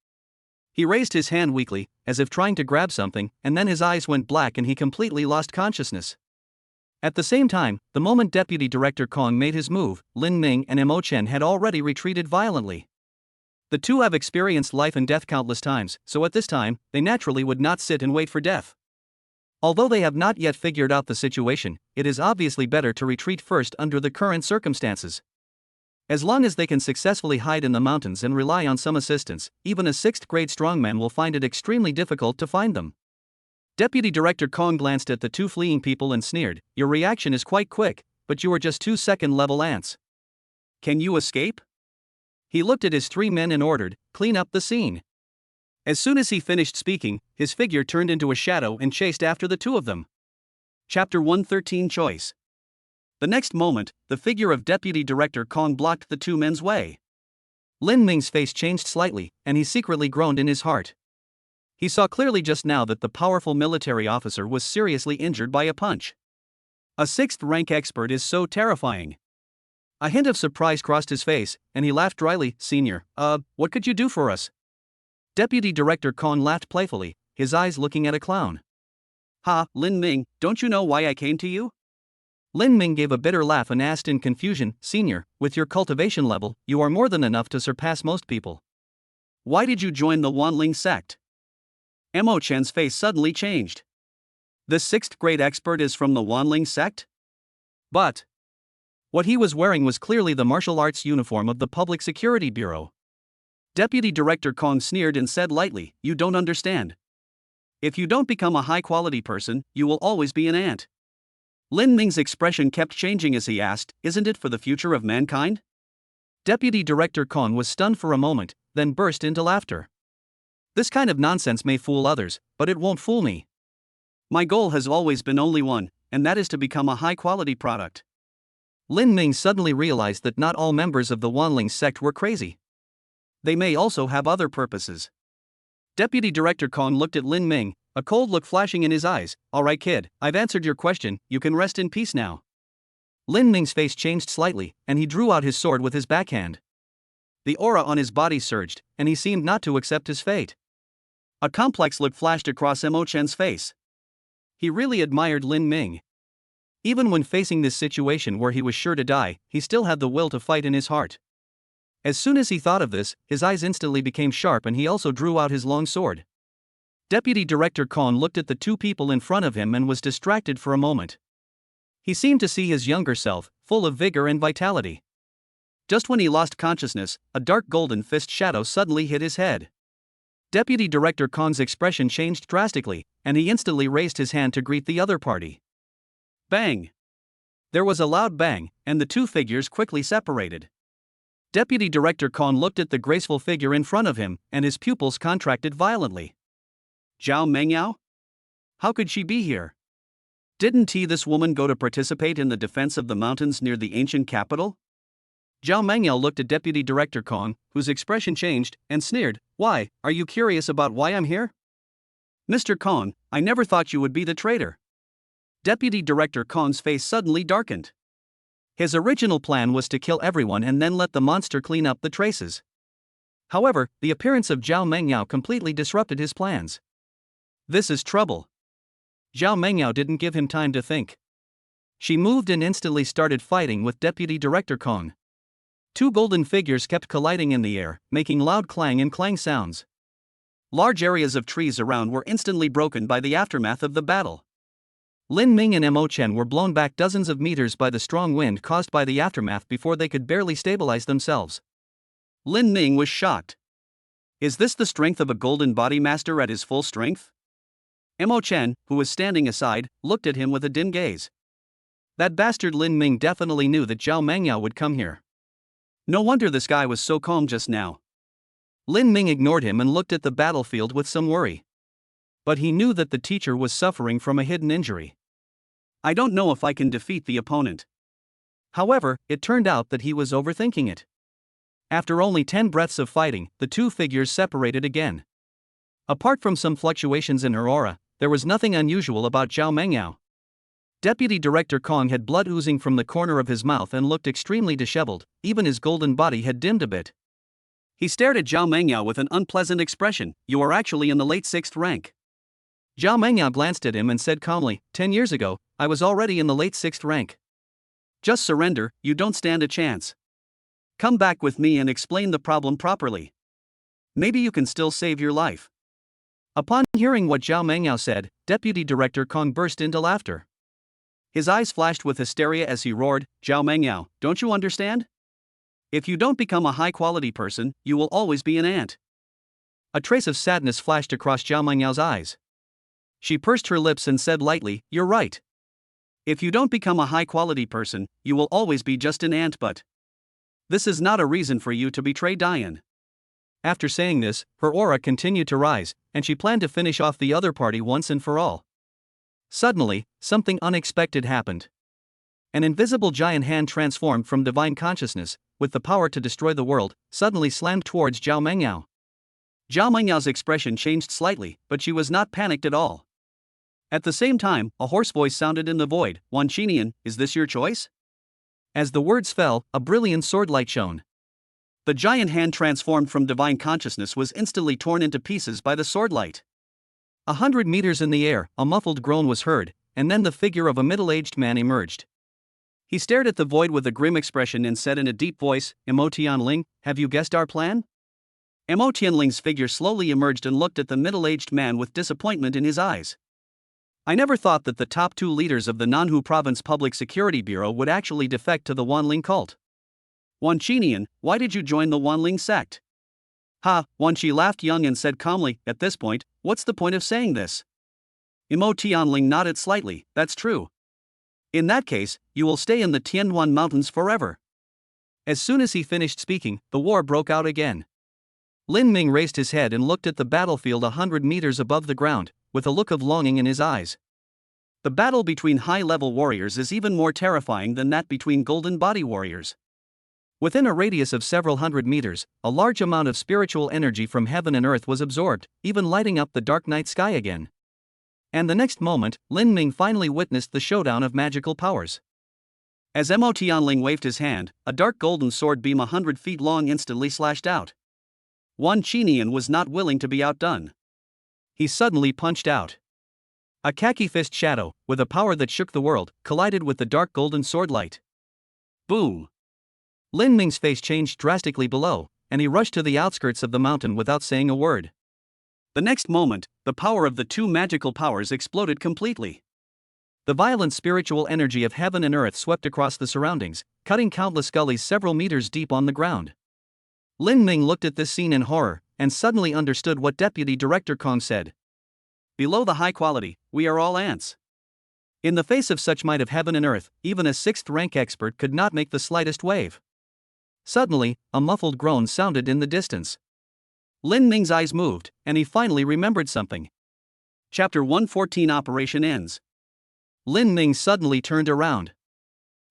He raised his hand weakly, as if trying to grab something, and then his eyes went black and he completely lost consciousness. At the same time, the moment Deputy Director Kong made his move, Lin Ming and Mo Chen had already retreated violently. The 2 have experienced life and death countless times, so at this time, they naturally would not sit and wait for death. Although they have not yet figured out the situation, it is obviously better to retreat first under the current circumstances. As long as they can successfully hide in the mountains and rely on some assistance, even a 6th grade strongman will find it extremely difficult to find them. Deputy Director Kong glanced at the 2 fleeing people and sneered, "Your reaction is quite quick, but you are just 2 second-level ants. Can you escape?" He looked at his 3 men and ordered, "Clean up the scene." As soon as he finished speaking, his figure turned into a shadow and chased after the 2 of them. Chapter 113 Choice. The next moment, the figure of Deputy Director Kong blocked the 2 men's way. Lin Ming's face changed slightly, and he secretly groaned in his heart. He saw clearly just now that the powerful military officer was seriously injured by a punch. A 6th rank expert is so terrifying. A hint of surprise crossed his face, and he laughed dryly. "Senior, what could you do for us?" Deputy Director Kong laughed playfully, his eyes looking at a clown. "Ha, Lin Ming, don't you know why I came to you?" Lin Ming gave a bitter laugh and asked in confusion, "Senior, with your cultivation level, you are more than enough to surpass most people. Why did you join the Wanling sect?" Mo Chen's face suddenly changed. The 6th grade expert is from the Wanling sect? But what he was wearing was clearly the martial arts uniform of the Public Security Bureau. Deputy Director Kong sneered and said lightly, "You don't understand. If you don't become a high-quality person, you will always be an ant." Lin Ming's expression kept changing as he asked, "Isn't it for the future of mankind?" Deputy Director Kong was stunned for a moment, then burst into laughter. "This kind of nonsense may fool others, but it won't fool me. My goal has always been only one, and that is to become a high-quality product." Lin Ming suddenly realized that not all members of the Wanling sect were crazy. They may also have other purposes. Deputy Director Kong looked at Lin Ming, a cold look flashing in his eyes. "All right, kid, I've answered your question, you can rest in peace now." Lin Ming's face changed slightly, and he drew out his sword with his backhand. The aura on his body surged, and he seemed not to accept his fate. A complex look flashed across Mo Chen's face. He really admired Lin Ming. Even when facing this situation where he was sure to die, he still had the will to fight in his heart. As soon as he thought of this, his eyes instantly became sharp and he also drew out his long sword. Deputy Director Kong looked at the two people in front of him and was distracted for a moment. He seemed to see his younger self, full of vigor and vitality. Just when he lost consciousness, a dark golden fist shadow suddenly hit his head. Deputy Director Kong's expression changed drastically, and he instantly raised his hand to greet the other party. Bang! There was a loud bang, and the two figures quickly separated. Deputy Director Kong looked at the graceful figure in front of him, and his pupils contracted violently. Zhao Mengyao? How could she be here? Didn't this woman go to participate in the defense of the mountains near the ancient capital? Zhao Mengyao looked at Deputy Director Kong, whose expression changed, and sneered, "Why, are you curious about why I'm here? Mr. Kong, I never thought you would be the traitor." Deputy Director Kong's face suddenly darkened. His original plan was to kill everyone and then let the monster clean up the traces. However, the appearance of Zhao Mengyao completely disrupted his plans. This is trouble. Zhao Mengyao didn't give him time to think. She moved and instantly started fighting with Deputy Director Kong. Two golden figures kept colliding in the air, making loud clang and clang sounds. Large areas of trees around were instantly broken by the aftermath of the battle. Lin Ming and Mo Chen were blown back dozens of meters by the strong wind caused by the aftermath before they could barely stabilize themselves. Lin Ming was shocked. Is this the strength of a golden body master at his full strength? Mo Chen, who was standing aside, looked at him with a dim gaze. That bastard Lin Ming definitely knew that Zhao Mengyao would come here. No wonder this guy was so calm just now. Lin Ming ignored him and looked at the battlefield with some worry. But he knew that the teacher was suffering from a hidden injury. I don't know if I can defeat the opponent. However, it turned out that he was overthinking it. After only 10 breaths of fighting, the two figures separated again. Apart from some fluctuations in her aura, there was nothing unusual about Zhao Mengyao. Deputy Director Kong had blood oozing from the corner of his mouth and looked extremely disheveled, even his golden body had dimmed a bit. He stared at Zhao Mengyao with an unpleasant expression. "You are actually in the late 6th rank." Zhao Mengyao glanced at him and said calmly, 10 years ago, I was already in the late 6th rank. Just surrender, you don't stand a chance. Come back with me and explain the problem properly. Maybe you can still save your life." Upon hearing what Zhao Mengyao said, Deputy Director Kong burst into laughter. His eyes flashed with hysteria as he roared, "Zhao Mengyao, don't you understand? If you don't become a high-quality person, you will always be an ant." A trace of sadness flashed across Zhao Mengyao's eyes. She pursed her lips and said lightly, "You're right. If you don't become a high-quality person, you will always be just an ant, but this is not a reason for you to betray Diane." After saying this, her aura continued to rise, and she planned to finish off the other party once and for all. Suddenly, something unexpected happened. An invisible giant hand transformed from divine consciousness, with the power to destroy the world, suddenly slammed towards Zhao Mengyao. Zhao Mengyao's expression changed slightly, but she was not panicked at all. At the same time, a hoarse voice sounded in the void, "Wan Qinian, is this your choice?" As the words fell, a brilliant swordlight shone. The giant hand transformed from divine consciousness was instantly torn into pieces by the swordlight. 100 meters in the air, a muffled groan was heard, and then the figure of a middle-aged man emerged. He stared at the void with a grim expression and said in a deep voice, "Mo Tianling, have you guessed our plan?" Mo Tianling's figure slowly emerged and looked at the middle-aged man with disappointment in his eyes. "I never thought that the top 2 leaders of the Nanhu Province Public Security Bureau would actually defect to the Wanling cult. Wan Qinian, why did you join the Wanling sect?" "Ha," Wan Qi laughed young and said calmly, "At this point, what's the point of saying this?" Mo Tianling nodded slightly, "That's true. In that case, you will stay in the Tianyuan Mountains forever." As soon as he finished speaking, the war broke out again. Lin Ming raised his head and looked at the battlefield 100 meters above the ground, with a look of longing in his eyes. The battle between high-level warriors is even more terrifying than that between golden body warriors. Within a radius of several hundred meters, a large amount of spiritual energy from heaven and earth was absorbed, even lighting up the dark night sky again. And the next moment, Lin Ming finally witnessed the showdown of magical powers. As Mo Tianling waved his hand, a dark golden sword beam 100 feet long instantly slashed out. Wan Qinian was not willing to be outdone. He suddenly punched out. A khaki fist shadow, with a power that shook the world, collided with the dark golden sword light. Boom! Lin Ming's face changed drastically below, and he rushed to the outskirts of the mountain without saying a word. The next moment, the power of the two magical powers exploded completely. The violent spiritual energy of heaven and earth swept across the surroundings, cutting countless gullies several meters deep on the ground. Lin Ming looked at this scene in horror, and suddenly understood what Deputy Director Kong said. Below the high quality, we are all ants. In the face of such might of heaven and earth, even a 6th rank expert could not make the slightest wave. Suddenly, a muffled groan sounded in the distance. Lin Ming's eyes moved, and he finally remembered something. Chapter 114 Operation ends. Lin Ming suddenly turned around.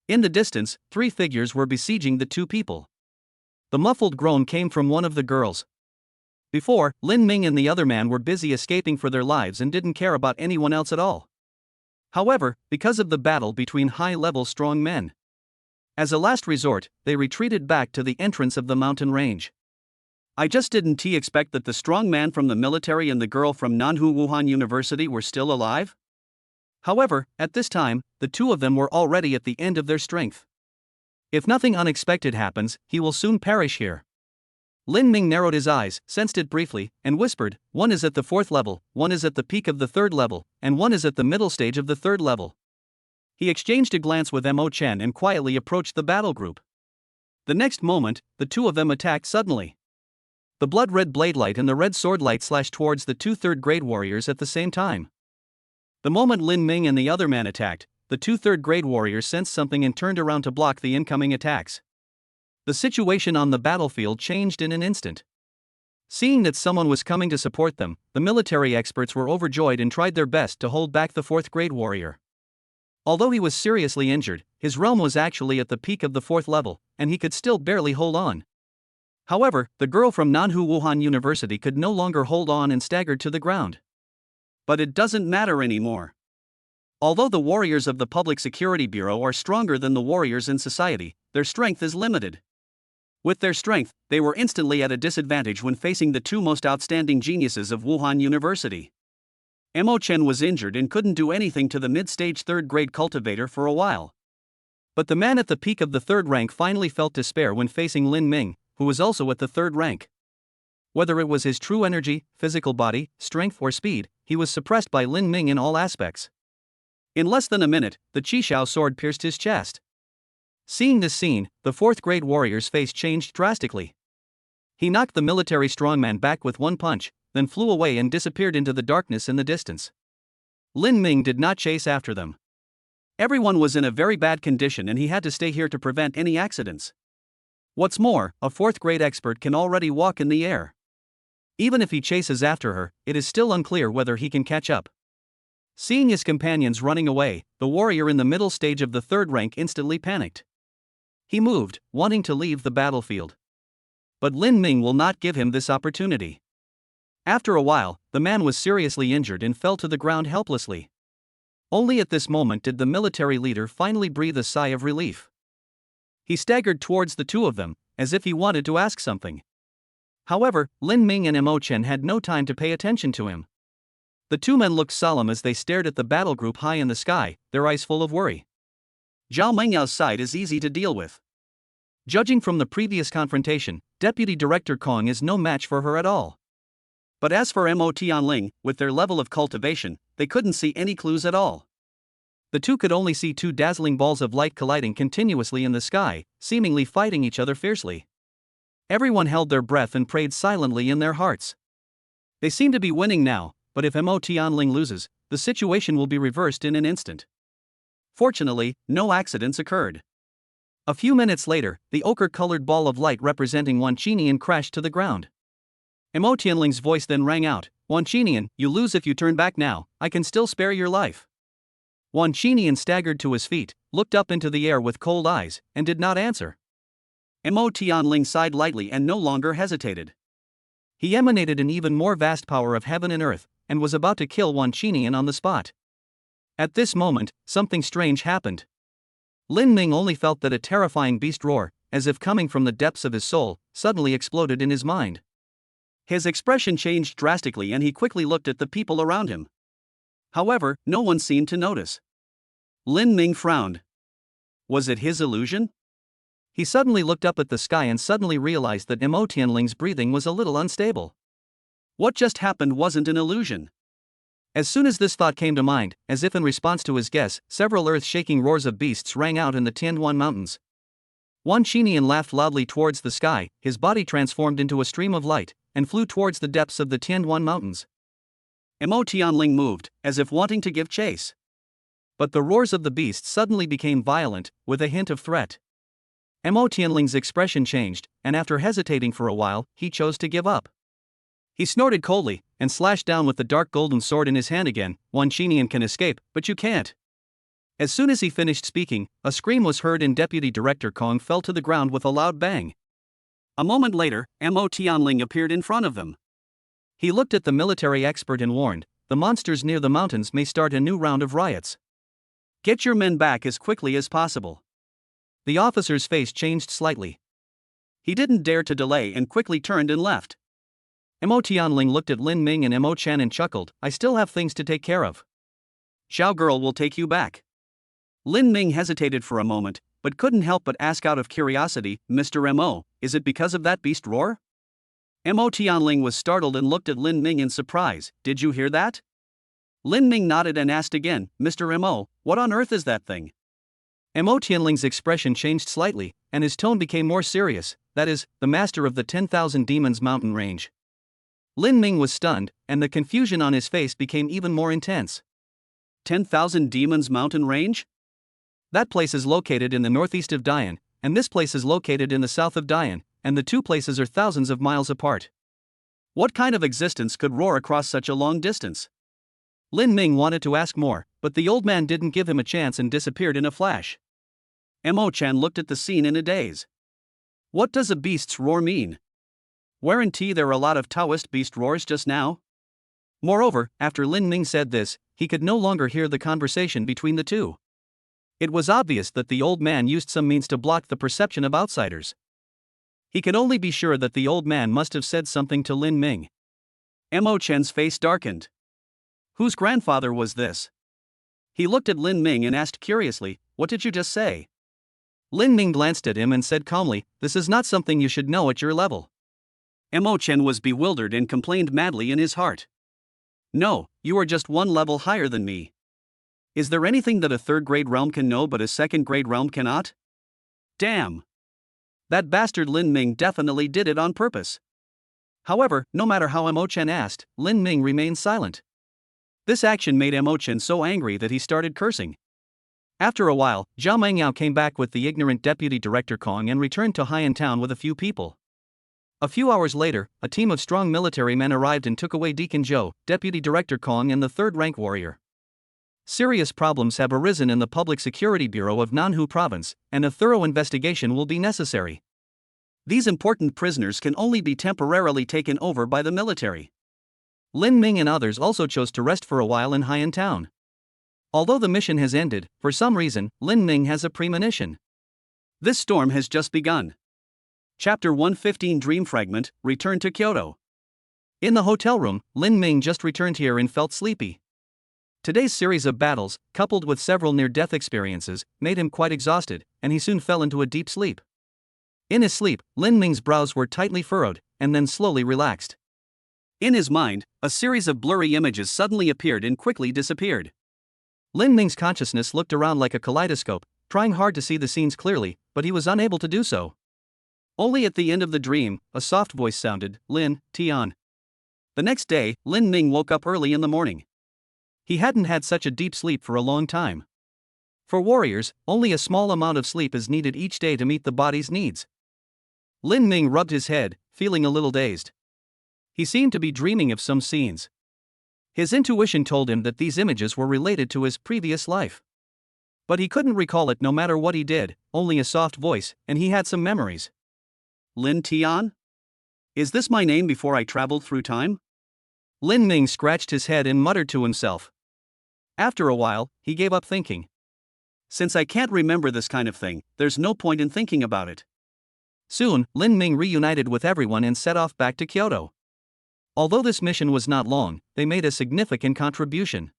In the distance, 3 figures were besieging the 2 people. The muffled groan came from one of the girls. Before, Lin Ming and the other man were busy escaping for their lives and didn't care about anyone else at all. However, because of the battle between high-level strong men, as a last resort, they retreated back to the entrance of the mountain range. I just didn't expect that the strong man from the military and the girl from Nanhu Wuhan University were still alive. However, at this time, the 2 of them were already at the end of their strength. If nothing unexpected happens, he will soon perish here. Lin Ming narrowed his eyes, sensed it briefly, and whispered, one is at the 4th level, one is at the peak of the 3rd level, and one is at the middle stage of the 3rd level. He exchanged a glance with Mo Chen and quietly approached the battle group. The next moment, the 2 of them attacked suddenly. The blood-red blade light and the red sword light slashed towards the 2 3rd-grade warriors at the same time. The moment Lin Ming and the other man attacked, the 2 3rd-grade warriors sensed something and turned around to block the incoming attacks. The situation on the battlefield changed in an instant. Seeing that someone was coming to support them, the military experts were overjoyed and tried their best to hold back the 4th-grade warrior. Although he was seriously injured, his realm was actually at the peak of the 4th level, and he could still barely hold on. However, the girl from Nanhu Wuhan University could no longer hold on and staggered to the ground. But it doesn't matter anymore. Although the warriors of the Public Security Bureau are stronger than the warriors in society, their strength is limited. With their strength, they were instantly at a disadvantage when facing the 2 most outstanding geniuses of Wuhan University. Mo Chen was injured and couldn't do anything to the mid-stage 3rd-grade cultivator for a while. But the man at the peak of the 3rd rank finally felt despair when facing Lin Ming, who was also at the 3rd rank. Whether it was his true energy, physical body, strength or speed, he was suppressed by Lin Ming in all aspects. In less than a minute, the Qishao sword pierced his chest. Seeing this scene, the 4th-grade warrior's face changed drastically. He knocked the military strongman back with one punch, then flew away and disappeared into the darkness in the distance. Lin Ming did not chase after them. Everyone was in a very bad condition and he had to stay here to prevent any accidents. What's more, a 4th-grade expert can already walk in the air. Even if he chases after her, it is still unclear whether he can catch up. Seeing his companions running away, the warrior in the middle stage of the 3rd rank instantly panicked. He moved, wanting to leave the battlefield. But Lin Ming will not give him this opportunity. After a while, the man was seriously injured and fell to the ground helplessly. Only at this moment did the military leader finally breathe a sigh of relief. He staggered towards the 2 of them, as if he wanted to ask something. However, Lin Ming and Mo Chen had no time to pay attention to him. The 2 men looked solemn as they stared at the battle group high in the sky, their eyes full of worry. Zhao Mengyao's side is easy to deal with. Judging from the previous confrontation, Deputy Director Kong is no match for her at all. But as for Mo Tianling, with their level of cultivation, they couldn't see any clues at all. The 2 could only see 2 dazzling balls of light colliding continuously in the sky, seemingly fighting each other fiercely. Everyone held their breath and prayed silently in their hearts. They seem to be winning now, but if Mo Tianling loses, the situation will be reversed in an instant. Fortunately, no accidents occurred. A few minutes later, the ochre-colored ball of light representing Wan Qinian crashed to the ground. Mo Tianling's voice then rang out, Wan Qinian, you lose if you turn back now, I can still spare your life. Wan Qinian staggered to his feet, looked up into the air with cold eyes, and did not answer. Mo Tianling sighed lightly and no longer hesitated. He emanated an even more vast power of heaven and earth, and was about to kill Wan Qinian on the spot. At this moment, something strange happened. Lin Ming only felt that a terrifying beast roar, as if coming from the depths of his soul, suddenly exploded in his mind. His expression changed drastically and he quickly looked at the people around him. However, no one seemed to notice. Lin Ming frowned. Was it his illusion? He suddenly looked up at the sky and suddenly realized that Mo Tianling's breathing was a little unstable. What just happened wasn't an illusion. As soon as this thought came to mind, as if in response to his guess, several earth-shaking roars of beasts rang out in the Tianduan Mountains. Wan Qinian laughed loudly towards the sky, his body transformed into a stream of light, and flew towards the depths of the Tianduan Mountains. Mo Tianling moved, as if wanting to give chase. But the roars of the beasts suddenly became violent, with a hint of threat. Mo Tianling's expression changed, and after hesitating for a while, he chose to give up. He snorted coldly, and slashed down with the dark golden sword in his hand again. Wan Qinian can escape, but you can't. As soon as he finished speaking, a scream was heard and Deputy Director Kong fell to the ground with a loud bang. A moment later, Mo Tianling appeared in front of them. He looked at the military expert and warned, "The monsters near the mountains may start a new round of riots. Get your men back as quickly as possible." The officer's face changed slightly. He didn't dare to delay and quickly turned and left. Mo Tianling looked at Lin Ming and Mo Chan and chuckled, "I still have things to take care of. Xiao girl will take you back." Lin Ming hesitated for a moment, but couldn't help but ask out of curiosity, "Mr. Mo, is it because of that beast roar?" Mo Tianling was startled and looked at Lin Ming in surprise. "Did you hear that?" Lin Ming nodded and asked again, "Mr. Mo, what on earth is that thing?" Mo Tianling's expression changed slightly, and his tone became more serious. "That is, the master of the 10,000 Demons mountain range." Lin Ming was stunned, and the confusion on his face became even more intense. 10,000 Demons mountain range? That place is located in the northeast of Dian, and this place is located in the south of Dian, and the two places are thousands of miles apart. What kind of existence could roar across such a long distance? Lin Ming wanted to ask more, but the old man didn't give him a chance and disappeared in a flash. Mo Chan looked at the scene in a daze. What does a beast's roar mean? Weren't there a lot of Taoist beast roars just now? Moreover, after Lin Ming said this, he could no longer hear the conversation between the two. It was obvious that the old man used some means to block the perception of outsiders. He could only be sure that the old man must have said something to Lin Ming. Mo Chen's face darkened. Whose grandfather was this? He looked at Lin Ming and asked curiously, "What did you just say?" Lin Ming glanced at him and said calmly, "This is not something you should know at your level." Mo Chen was bewildered and complained madly in his heart. "No, you are just one level higher than me. Is there anything that a third-grade realm can know but a second-grade realm cannot? Damn! That bastard Lin Ming definitely did it on purpose." However, no matter how Mo Chen asked, Lin Ming remained silent. This action made Mo Chen so angry that he started cursing. After a while, Zhao Mengyao came back with the ignorant Deputy Director Kong and returned to Haiyan Town with a few people. A few hours later, a team of strong military men arrived and took away Deacon Zhou, Deputy Director Kong and the third-rank warrior. Serious problems have arisen in the Public Security Bureau of Nanhu Province, and a thorough investigation will be necessary. These important prisoners can only be temporarily taken over by the military. Lin Ming and others also chose to rest for a while in Haiyan Town. Although the mission has ended, for some reason, Lin Ming has a premonition. This storm has just begun. Chapter 115 Dream Fragment, Return to Kyoto. In the hotel room, Lin Ming just returned here and felt sleepy. Today's series of battles, coupled with several near-death experiences, made him quite exhausted, and he soon fell into a deep sleep. In his sleep, Lin Ming's brows were tightly furrowed, and then slowly relaxed. In his mind, a series of blurry images suddenly appeared and quickly disappeared. Lin Ming's consciousness looked around like a kaleidoscope, trying hard to see the scenes clearly, but he was unable to do so. Only at the end of the dream, a soft voice sounded, "Lin, Tian." The next day, Lin Ming woke up early in the morning. He hadn't had such a deep sleep for a long time. For warriors, only a small amount of sleep is needed each day to meet the body's needs. Lin Ming rubbed his head, feeling a little dazed. He seemed to be dreaming of some scenes. His intuition told him that these images were related to his previous life. But he couldn't recall it no matter what he did, only a soft voice, and he had some memories. Lin Tian? Is this my name before I traveled through time? Lin Ming scratched his head and muttered to himself. After a while, he gave up thinking. Since I can't remember this kind of thing, there's no point in thinking about it. Soon, Lin Ming reunited with everyone and set off back to Kyoto. Although this mission was not long, they made a significant contribution.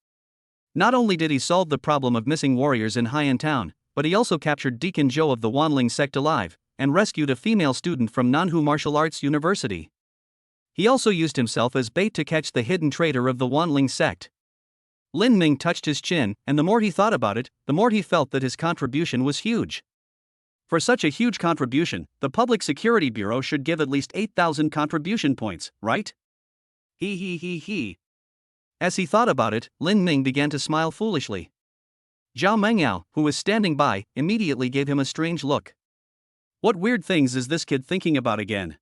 Not only did he solve the problem of missing warriors in Haiyan Town, but he also captured Deacon Zhou of the Wanling sect alive, and rescued a female student from Nanhu Martial Arts University. He also used himself as bait to catch the hidden traitor of the Wanling sect. Lin Ming touched his chin, and the more he thought about it, the more he felt that his contribution was huge. For such a huge contribution, the Public Security Bureau should give at least 8,000 contribution points, right? He. As he thought about it, Lin Ming began to smile foolishly. Zhao Mengyao, who was standing by, immediately gave him a strange look. What weird things is this kid thinking about again?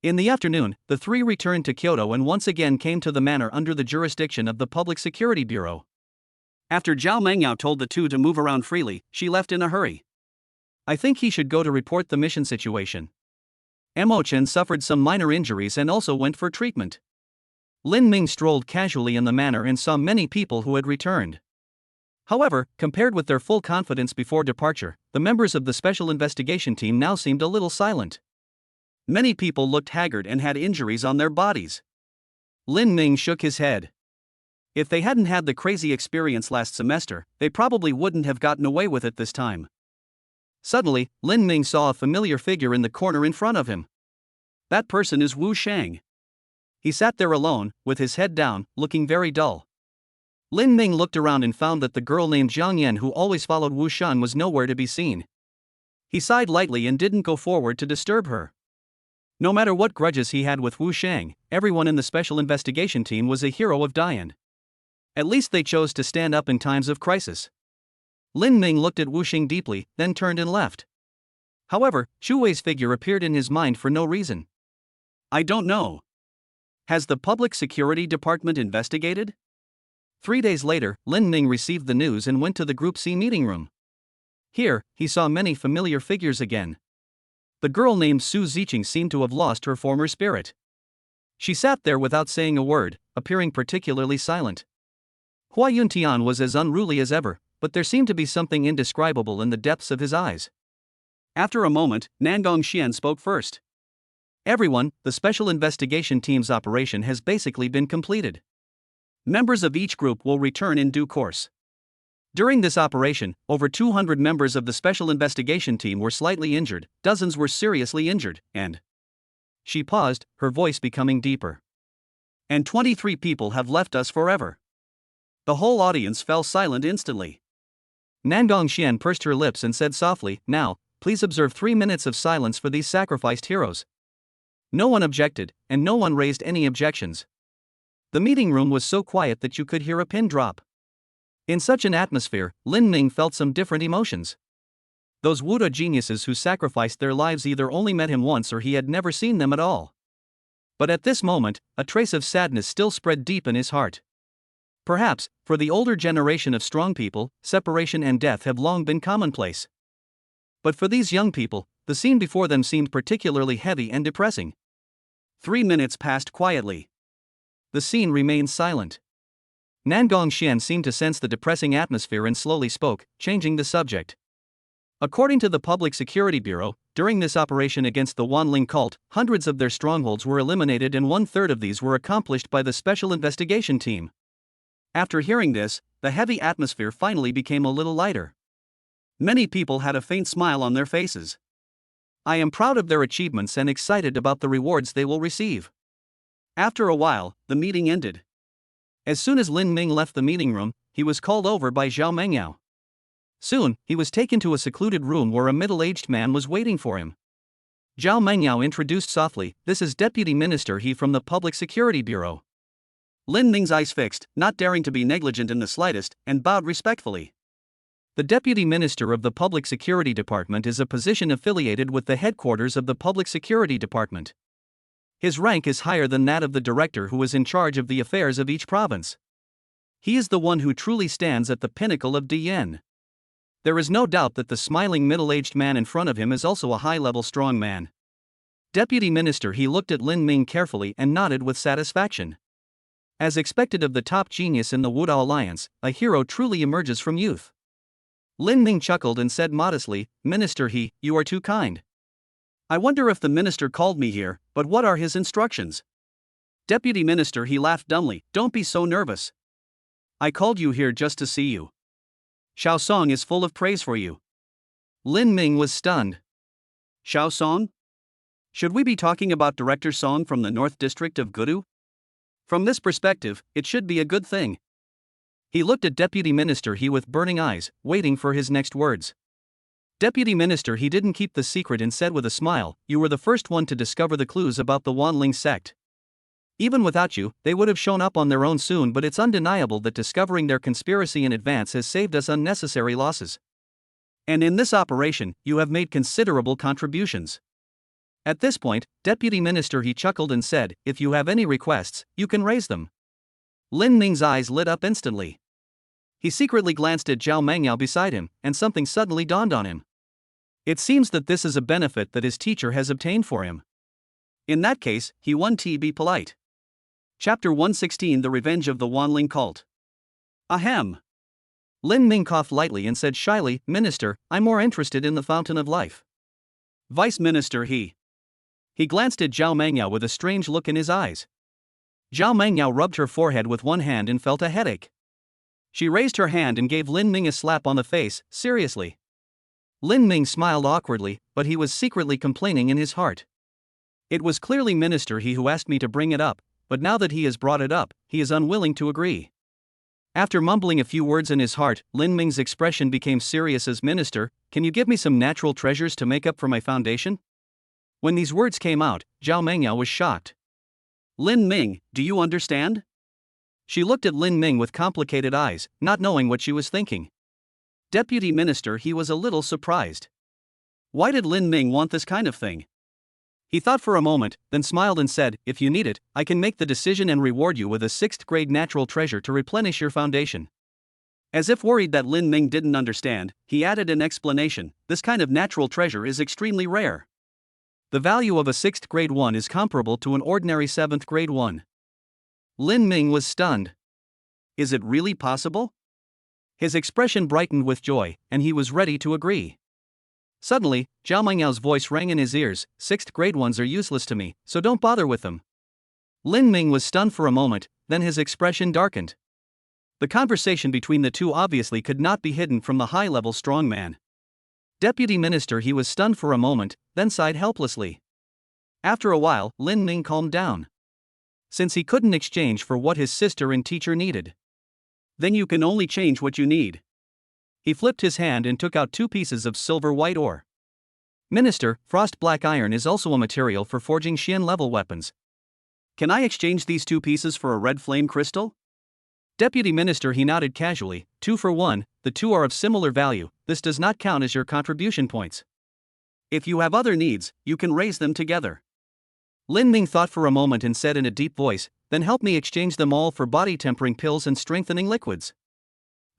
In the afternoon, the three returned to Kyoto and once again came to the manor under the jurisdiction of the Public Security Bureau. After Zhao Mengyao told the two to move around freely, she left in a hurry. I think he should go to report the mission situation. Mo Chen suffered some minor injuries and also went for treatment. Lin Ming strolled casually in the manor and saw many people who had returned. However, compared with their full confidence before departure, the members of the Special Investigation Team now seemed a little silent. Many people looked haggard and had injuries on their bodies. Lin Ming shook his head. If they hadn't had the crazy experience last semester, they probably wouldn't have gotten away with it this time. Suddenly, Lin Ming saw a familiar figure in the corner in front of him. That person is Wu Shang. He sat there alone, with his head down, looking very dull. Lin Ming looked around and found that the girl named Zhang Yan who always followed Wu Shang was nowhere to be seen. He sighed lightly and didn't go forward to disturb her. No matter what grudges he had with Wu Shang, everyone in the Special Investigation Team was a hero of Dian. At least they chose to stand up in times of crisis. Lin Ming looked at Wu Shang deeply, then turned and left. However, Chu Wei's figure appeared in his mind for no reason. I don't know. Has the Public Security Department investigated? 3 days later, Lin Ming received the news and went to the Group C meeting room. Here, he saw many familiar figures again. The girl named Su Ziqing seemed to have lost her former spirit. She sat there without saying a word, appearing particularly silent. Hua Yuntian was as unruly as ever, but there seemed to be something indescribable in the depths of his eyes. After a moment, Nangong Xian spoke first. Everyone, the Special Investigation Team's operation has basically been completed. Members of each group will return in due course. During this operation, over 200 members of the Special Investigation Team were slightly injured, dozens were seriously injured, and... She paused, her voice becoming deeper. And 23 people have left us forever. The whole audience fell silent instantly. Nangong Xian pursed her lips and said softly, "Now, please observe 3 minutes of silence for these sacrificed heroes." No one objected, and no one raised any objections. The meeting room was so quiet that you could hear a pin drop. In such an atmosphere, Lin Ming felt some different emotions. Those Wuda geniuses who sacrificed their lives either only met him once or he had never seen them at all. But at this moment, a trace of sadness still spread deep in his heart. Perhaps, for the older generation of strong people, separation and death have long been commonplace. But for these young people, the scene before them seemed particularly heavy and depressing. 3 minutes passed quietly. The scene remained silent. Nangong Xian seemed to sense the depressing atmosphere and slowly spoke, changing the subject. According to the Public Security Bureau, during this operation against the Wanling cult, hundreds of their strongholds were eliminated and 1/3 of these were accomplished by the Special Investigation Team. After hearing this, the heavy atmosphere finally became a little lighter. Many people had a faint smile on their faces. I am proud of their achievements and excited about the rewards they will receive. After a while, the meeting ended. As soon as Lin Ming left the meeting room, he was called over by Zhao Mengyao. Soon, he was taken to a secluded room where a middle-aged man was waiting for him. Zhao Mengyao introduced softly, "This is Deputy Minister He from the Public Security Bureau." Lin Ming's eyes fixed, not daring to be negligent in the slightest, and bowed respectfully. The Deputy Minister of the Public Security Department is a position affiliated with the headquarters of the Public Security Department. His rank is higher than that of the director who is in charge of the affairs of each province. He is the one who truly stands at the pinnacle of Dian. There is no doubt that the smiling middle-aged man in front of him is also a high-level strong man. Deputy Minister He looked at Lin Ming carefully and nodded with satisfaction. As expected of the top genius in the Wuda Alliance, a hero truly emerges from youth. Lin Ming chuckled and said modestly, "Minister He, you are too kind. I wonder if the minister called me here, but what are his instructions?" Deputy Minister, he laughed dumbly. Don't be so nervous. I called you here just to see you. Xiao Song is full of praise for you. Lin Ming was stunned. Xiao Song? Should we be talking about Director Song from the North District of Gudu? From this perspective, it should be a good thing. He looked at Deputy Minister He with burning eyes, waiting for his next words. Deputy Minister He didn't keep the secret and said with a smile, you were the first one to discover the clues about the Wanling sect. Even without you, they would have shown up on their own soon, but it's undeniable that discovering their conspiracy in advance has saved us unnecessary losses. And in this operation, you have made considerable contributions. At this point, Deputy Minister He chuckled and said, if you have any requests, you can raise them. Lin Ming's eyes lit up instantly. He secretly glanced at Zhao Mangyao beside him, and something suddenly dawned on him. It seems that this is a benefit that his teacher has obtained for him. In that case, he won to be polite. Chapter 116 The Revenge of the Wanling Cult. Ahem. Lin Ming coughed lightly and said shyly, Minister, I'm more interested in the Fountain of Life. Vice Minister He glanced at Zhao Mangyao with a strange look in his eyes. Zhao Mangyao rubbed her forehead with one hand and felt a headache. She raised her hand and gave Lin Ming a slap on the face, seriously. Lin Ming smiled awkwardly, but he was secretly complaining in his heart. It was clearly Minister He who asked me to bring it up, but now that he has brought it up, he is unwilling to agree. After mumbling a few words in his heart, Lin Ming's expression became serious as Minister, can you give me some natural treasures to make up for my foundation? When these words came out, Zhao Mangyao was shocked. Lin Ming, do you understand? She looked at Lin Ming with complicated eyes, not knowing what she was thinking. Deputy Minister He was a little surprised. Why did Lin Ming want this kind of thing? He thought for a moment, then smiled and said, if you need it, I can make the decision and reward you with a 6th grade natural treasure to replenish your foundation. As if worried that Lin Ming didn't understand, he added an explanation, this kind of natural treasure is extremely rare. The value of a 6th grade one is comparable to an ordinary 7th grade one. Lin Ming was stunned. Is it really possible? His expression brightened with joy, and he was ready to agree. Suddenly, Zhao Mangyao's voice rang in his ears, 6th grade ones are useless to me, so don't bother with them. Lin Ming was stunned for a moment, then his expression darkened. The conversation between the two obviously could not be hidden from the high-level strong man. Deputy Minister He was stunned for a moment, then sighed helplessly. After a while, Lin Ming calmed down. Since he couldn't exchange for what his sister and teacher needed, then you can only change what you need. He flipped his hand and took out 2 pieces of silver white ore. Minister, frost black iron is also a material for forging Xian-level weapons. Can I exchange these 2 pieces for a red flame crystal? Deputy Minister He nodded casually, 2 for 1, the 2 are of similar value, this does not count as your contribution points. If you have other needs, you can raise them together. Lin Ming thought for a moment and said in a deep voice, then help me exchange them all for body tempering pills and strengthening liquids.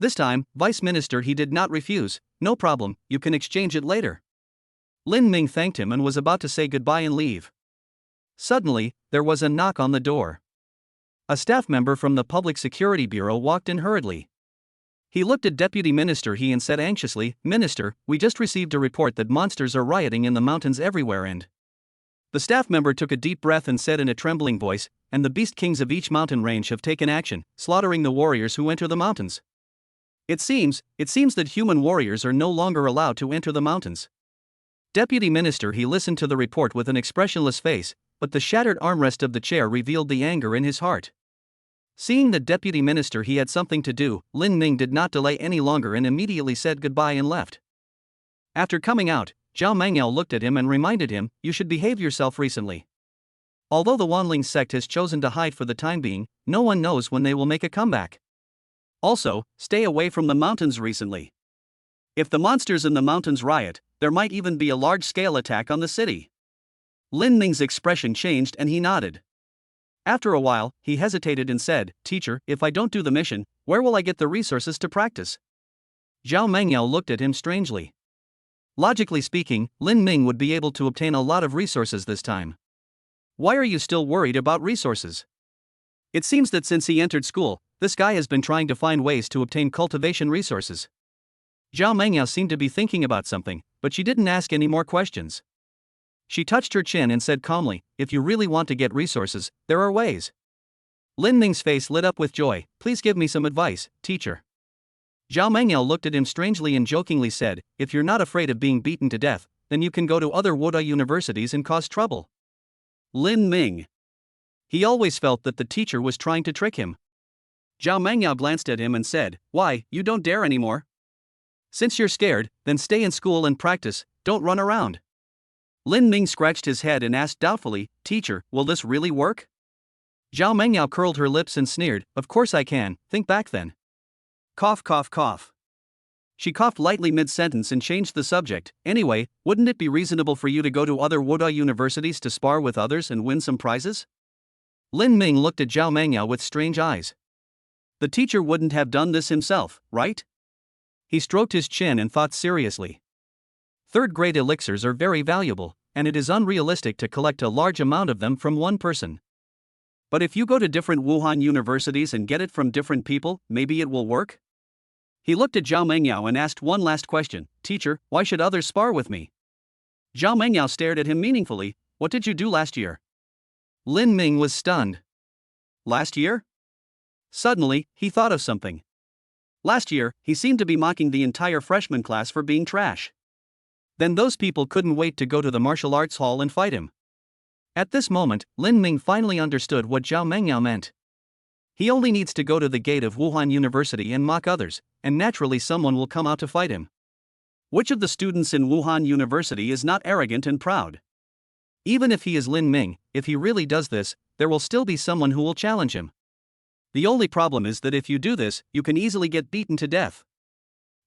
This time, Vice Minister He did not refuse, no problem, you can exchange it later. Lin Ming thanked him and was about to say goodbye and leave. Suddenly, there was a knock on the door. A staff member from the Public Security Bureau walked in hurriedly. He looked at Deputy Minister He and said anxiously, Minister, we just received a report that monsters are rioting in the mountains everywhere and... The staff member took a deep breath and said in a trembling voice, and the beast kings of each mountain range have taken action, slaughtering the warriors who enter the mountains. It seems that human warriors are no longer allowed to enter the mountains. Deputy Minister He listened to the report with an expressionless face, but the shattered armrest of the chair revealed the anger in his heart. Seeing that Deputy Minister He had something to do, Lin Ming did not delay any longer and immediately said goodbye and left. After coming out, Zhao Mangyao looked at him and reminded him, you should behave yourself recently. Although the Wanling sect has chosen to hide for the time being, no one knows when they will make a comeback. Also, stay away from the mountains recently. If the monsters in the mountains riot, there might even be a large-scale attack on the city. Lin Ming's expression changed and he nodded. After a while, he hesitated and said, Teacher, if I don't do the mission, where will I get the resources to practice? Zhao Mangyao looked at him strangely. Logically speaking, Lin Ming would be able to obtain a lot of resources this time. Why are you still worried about resources? It seems that since he entered school, this guy has been trying to find ways to obtain cultivation resources. Zhao Mangyao seemed to be thinking about something, but she didn't ask any more questions. She touched her chin and said calmly, if you really want to get resources, there are ways. Lin Ming's face lit up with joy. Please give me some advice, teacher. Zhao Mengyao looked at him strangely and jokingly said, if you're not afraid of being beaten to death, then you can go to other Wuda universities and cause trouble. Lin Ming. He always felt that the teacher was trying to trick him. Zhao Mengyao glanced at him and said, why, you don't dare anymore? Since you're scared, then stay in school and practice, don't run around. Lin Ming scratched his head and asked doubtfully, teacher, will this really work? Zhao Mengyao curled her lips and sneered, of course I can, think back then. Cough cough cough. She coughed lightly mid-sentence and changed the subject. Anyway, wouldn't it be reasonable for you to go to other Wuda universities to spar with others and win some prizes? Lin Ming looked at Zhao Mengyao with strange eyes. The teacher wouldn't have done this himself, right? He stroked his chin and thought seriously. Third-grade elixirs are very valuable, and it is unrealistic to collect a large amount of them from one person. But if you go to different Wuhan universities and get it from different people, maybe it will work? He looked at Zhao Mengyao and asked one last question, teacher, why should others spar with me? Zhao Mengyao stared at him meaningfully, what did you do last year? Lin Ming was stunned. Last year? Suddenly, he thought of something. Last year, he seemed to be mocking the entire freshman class for being trash. Then those people couldn't wait to go to the martial arts hall and fight him. At this moment, Lin Ming finally understood what Zhao Mengyao meant. He only needs to go to the gate of Wuhan University and mock others, and naturally someone will come out to fight him. Which of the students in Wuhan University is not arrogant and proud? Even if he is Lin Ming, if he really does this, there will still be someone who will challenge him. The only problem is that if you do this, you can easily get beaten to death.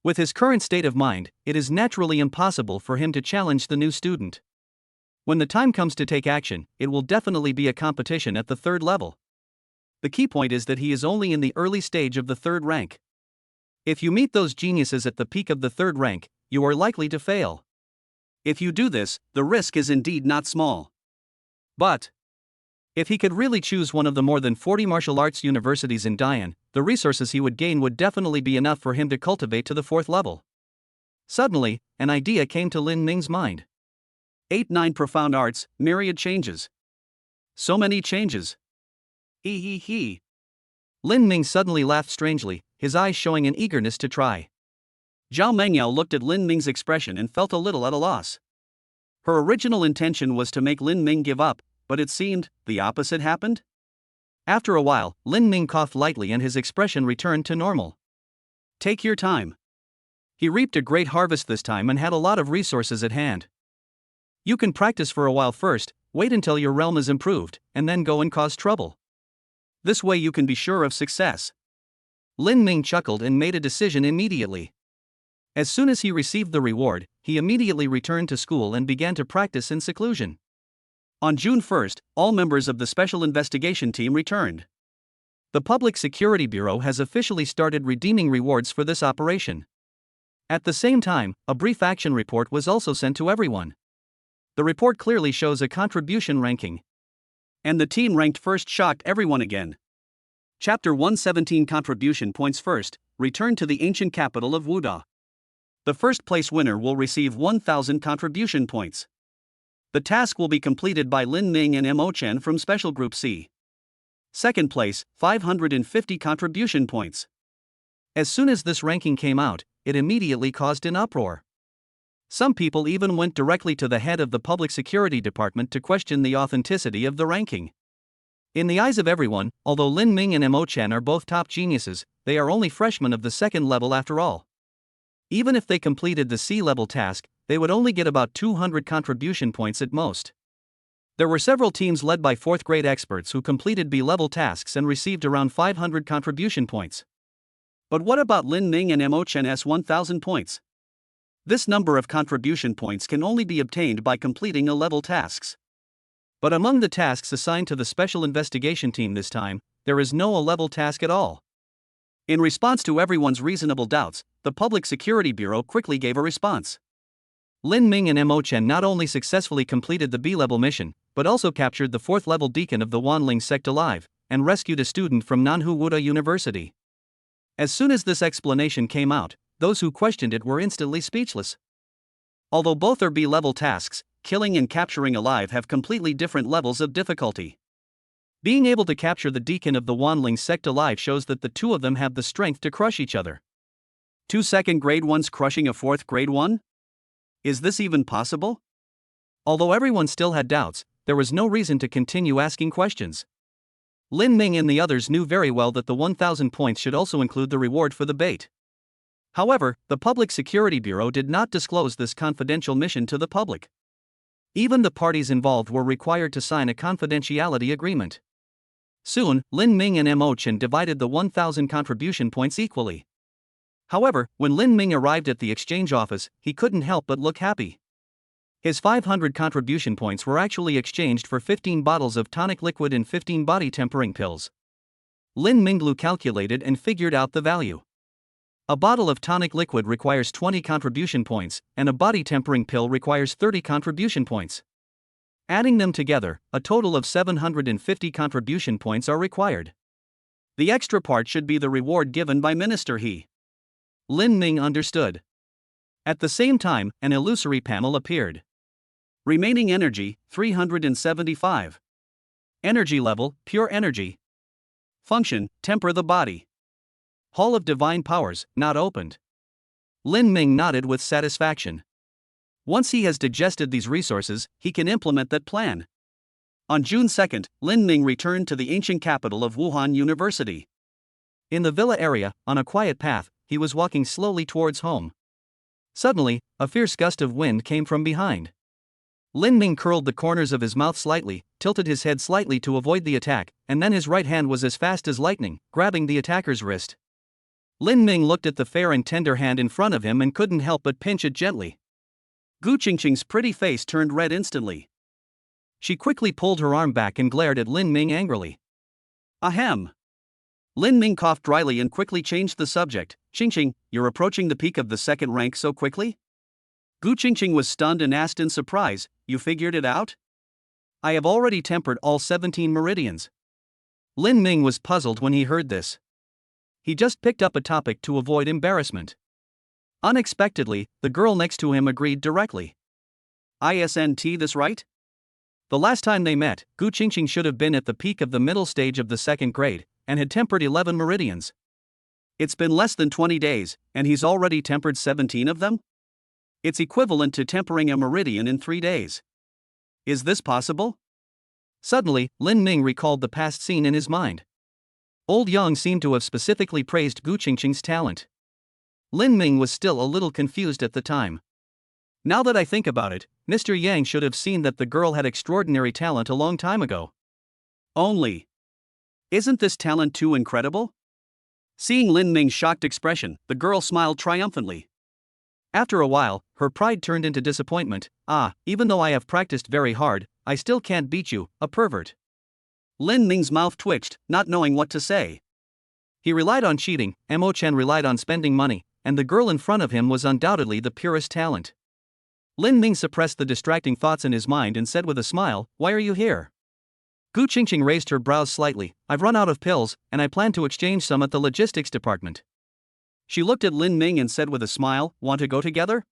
With his current state of mind, it is naturally impossible for him to challenge the new student. When the time comes to take action, it will definitely be a competition at the third level. The key point is that he is only in the early stage of the third rank. If you meet those geniuses at the peak of the third rank, you are likely to fail. If you do this, the risk is indeed not small. But if he could really choose one of the more than 40 martial arts universities in Dian, the resources he would gain would definitely be enough for him to cultivate to the fourth level. Suddenly, an idea came to Lin Ming's mind. 8-9 profound arts, myriad changes. So many changes. He. Lin Ming suddenly laughed strangely, his eyes showing an eagerness to try. Zhao Mengyao looked at Lin Ming's expression and felt a little at a loss. Her original intention was to make Lin Ming give up, but it seemed the opposite happened. After a while, Lin Ming coughed lightly and his expression returned to normal. Take your time. He reaped a great harvest this time and had a lot of resources at hand. You can practice for a while first, wait until your realm is improved, and then go and cause trouble. This way you can be sure of success. Lin Ming chuckled and made a decision immediately. As soon as he received the reward, he immediately returned to school and began to practice in seclusion. On June 1st, all members of the Special Investigation Team returned. The Public Security Bureau has officially started redeeming rewards for this operation. At the same time, a brief action report was also sent to everyone. The report clearly shows a contribution ranking. And the team ranked first shocked everyone again. Chapter 117 Contribution Points First, Return to the Ancient Capital of Wuda. The first place winner will receive 1,000 contribution points. The task will be completed by Lin Ming and Mo Chen from Special Group C. Second place, 550 contribution points. As soon as this ranking came out, it immediately caused an uproar. Some people even went directly to the head of the Public Security Department to question the authenticity of the ranking. In the eyes of everyone, although Lin Ming and Mo Chen are both top geniuses, they are only freshmen of the second level after all. Even if they completed the C-level task, they would only get about 200 contribution points at most. There were several teams led by fourth-grade experts who completed B-level tasks and received around 500 contribution points. But what about Lin Ming and Mo Chen's 1,000 points? This number of contribution points can only be obtained by completing A-level tasks. But among the tasks assigned to the Special Investigation Team this time, there is no A-level task at all. In response to everyone's reasonable doubts, the Public Security Bureau quickly gave a response. Lin Ming and Mo Chen not only successfully completed the B-level mission, but also captured the fourth-level deacon of the Wanling sect alive, and rescued a student from Nanhu Wuda University. As soon as this explanation came out, those who questioned it were instantly speechless. Although both are B-level tasks, killing and capturing alive have completely different levels of difficulty. Being able to capture the deacon of the Wanling sect alive shows that the two of them have the strength to crush each other. Two second grade ones crushing a fourth grade one? Is this even possible? Although everyone still had doubts, there was no reason to continue asking questions. Lin Ming and the others knew very well that the 1,000 points should also include the reward for the bait. However, the Public Security Bureau did not disclose this confidential mission to the public. Even the parties involved were required to sign a confidentiality agreement. Soon, Lin Ming and Mo Chen divided the 1,000 contribution points equally. However, when Lin Ming arrived at the exchange office, he couldn't help but look happy. His 500 contribution points were actually exchanged for 15 bottles of tonic liquid and 15 body tempering pills. Lin Minglu calculated and figured out the value. A bottle of tonic liquid requires 20 contribution points, and a body tempering pill requires 30 contribution points. Adding them together, a total of 750 contribution points are required. The extra part should be the reward given by Minister He. Lin Ming understood. At the same time, an illusory panel appeared. Remaining energy, 375. Energy level, pure energy. Function, temper the body. Hall of Divine Powers, not opened. Lin Ming nodded with satisfaction. Once he has digested these resources, he can implement that plan. On June 2, Lin Ming returned to the ancient capital of Wuhan University. In the villa area, on a quiet path, he was walking slowly towards home. Suddenly, a fierce gust of wind came from behind. Lin Ming curled the corners of his mouth slightly, tilted his head slightly to avoid the attack, and then his right hand was as fast as lightning, grabbing the attacker's wrist. Lin Ming looked at the fair and tender hand in front of him and couldn't help but pinch it gently. Gu Qingqing's pretty face turned red instantly. She quickly pulled her arm back and glared at Lin Ming angrily. Ahem. Lin Ming coughed dryly and quickly changed the subject. Qingqing, you're approaching the peak of the second rank so quickly? Gu Qingqing was stunned and asked in surprise, you figured it out? I have already tempered all 17 meridians. Lin Ming was puzzled when he heard this. He just picked up a topic to avoid embarrassment. Unexpectedly, the girl next to him agreed directly. Isn't this right? The last time they met, Gu Qingqing should have been at the peak of the middle stage of the second grade, and had tempered 11 meridians. It's been less than 20 days, and he's already tempered 17 of them? It's equivalent to tempering a meridian in 3 days. Is this possible? Suddenly, Lin Ming recalled the past scene in his mind. Old Yang seemed to have specifically praised Gu Qingqing's talent. Lin Ming was still a little confused at the time. Now that I think about it, Mr. Yang should have seen that the girl had extraordinary talent a long time ago. Only. Isn't this talent too incredible? Seeing Lin Ming's shocked expression, the girl smiled triumphantly. After a while, her pride turned into disappointment. Even though I have practiced very hard, I still can't beat you, a pervert. Lin Ming's mouth twitched, not knowing what to say. He relied on cheating, Mo Chen relied on spending money, and the girl in front of him was undoubtedly the purest talent. Lin Ming suppressed the distracting thoughts in his mind and said with a smile, why are you here? Gu Qingqing raised her brows slightly. I've run out of pills, and I plan to exchange some at the logistics department. She looked at Lin Ming and said with a smile, want to go together?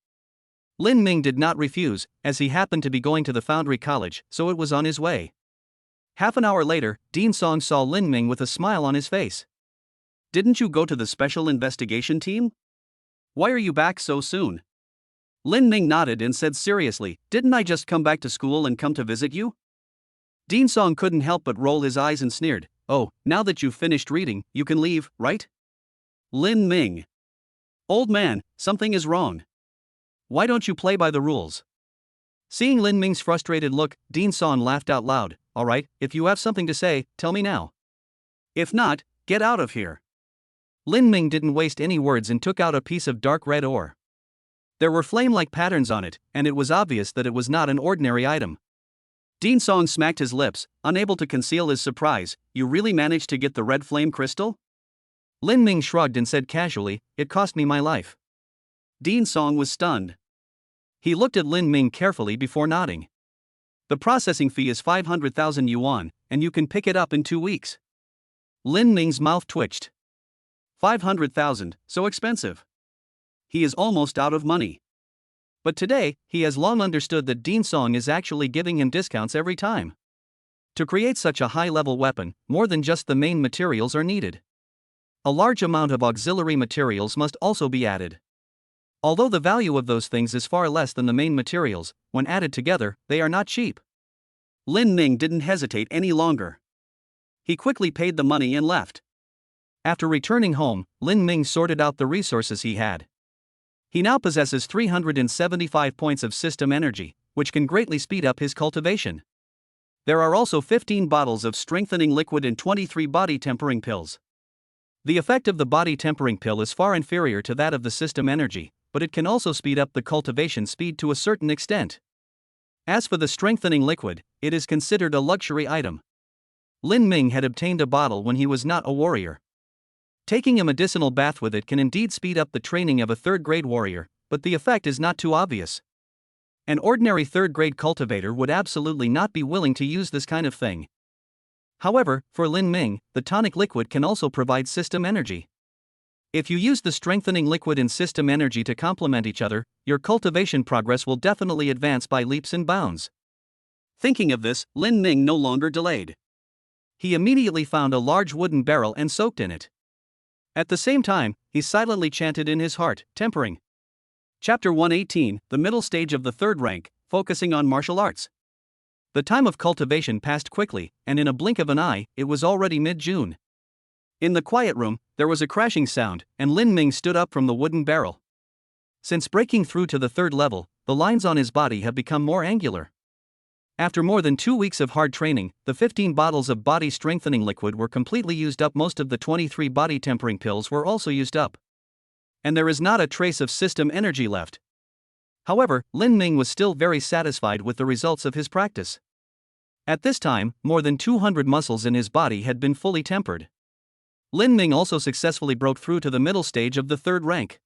Lin Ming did not refuse, as he happened to be going to the Foundry College, so it was on his way. Half an hour later, Dean Song saw Lin Ming with a smile on his face. Didn't you go to the special investigation team? Why are you back so soon? Lin Ming nodded and said seriously, didn't I just come back to school and come to visit you? Dean Song couldn't help but roll his eyes and sneered, oh, now that you've finished reading, you can leave, right? Lin Ming. Old man, something is wrong. Why don't you play by the rules? Seeing Lin Ming's frustrated look, Dean Song laughed out loud. Alright, if you have something to say, tell me now. If not, get out of here. Lin Ming didn't waste any words and took out a piece of dark red ore. There were flame-like patterns on it, and it was obvious that it was not an ordinary item. Dean Song smacked his lips, unable to conceal his surprise. You really managed to get the red flame crystal? Lin Ming shrugged and said casually, it cost me my life. Dean Song was stunned. He looked at Lin Ming carefully before nodding. The processing fee is 500,000 yuan, and you can pick it up in 2 weeks. Lin Ming's mouth twitched. 500,000, so expensive. He is almost out of money. But today, he has long understood that Dean Song is actually giving him discounts every time. To create such a high-level weapon, more than just the main materials are needed. A large amount of auxiliary materials must also be added. Although the value of those things is far less than the main materials, when added together, they are not cheap. Lin Ming didn't hesitate any longer. He quickly paid the money and left. After returning home, Lin Ming sorted out the resources he had. He now possesses 375 points of system energy, which can greatly speed up his cultivation. There are also 15 bottles of strengthening liquid and 23 body tempering pills. The effect of the body tempering pill is far inferior to that of the system energy, but it can also speed up the cultivation speed to a certain extent. As for the strengthening liquid, it is considered a luxury item. Lin Ming had obtained a bottle when he was not a warrior. Taking a medicinal bath with it can indeed speed up the training of a third-grade warrior, but the effect is not too obvious. An ordinary third-grade cultivator would absolutely not be willing to use this kind of thing. However, for Lin Ming, the tonic liquid can also provide system energy. If you use the strengthening liquid and system energy to complement each other, your cultivation progress will definitely advance by leaps and bounds. Thinking of this, Lin Ming no longer delayed. He immediately found a large wooden barrel and soaked in it. At the same time, he silently chanted in his heart, tempering. Chapter 118, the middle stage of the third rank, focusing on martial arts. The time of cultivation passed quickly, and in a blink of an eye, it was already mid-June. In the quiet room, there was a crashing sound, and Lin Ming stood up from the wooden barrel. Since breaking through to the third level, the lines on his body have become more angular. After more than 2 weeks of hard training, the 15 bottles of body strengthening liquid were completely used up. Most of the 23 body tempering pills were also used up. And there is not a trace of system energy left. However, Lin Ming was still very satisfied with the results of his practice. At this time, more than 200 muscles in his body had been fully tempered. Lin Ming also successfully broke through to the middle stage of the third rank.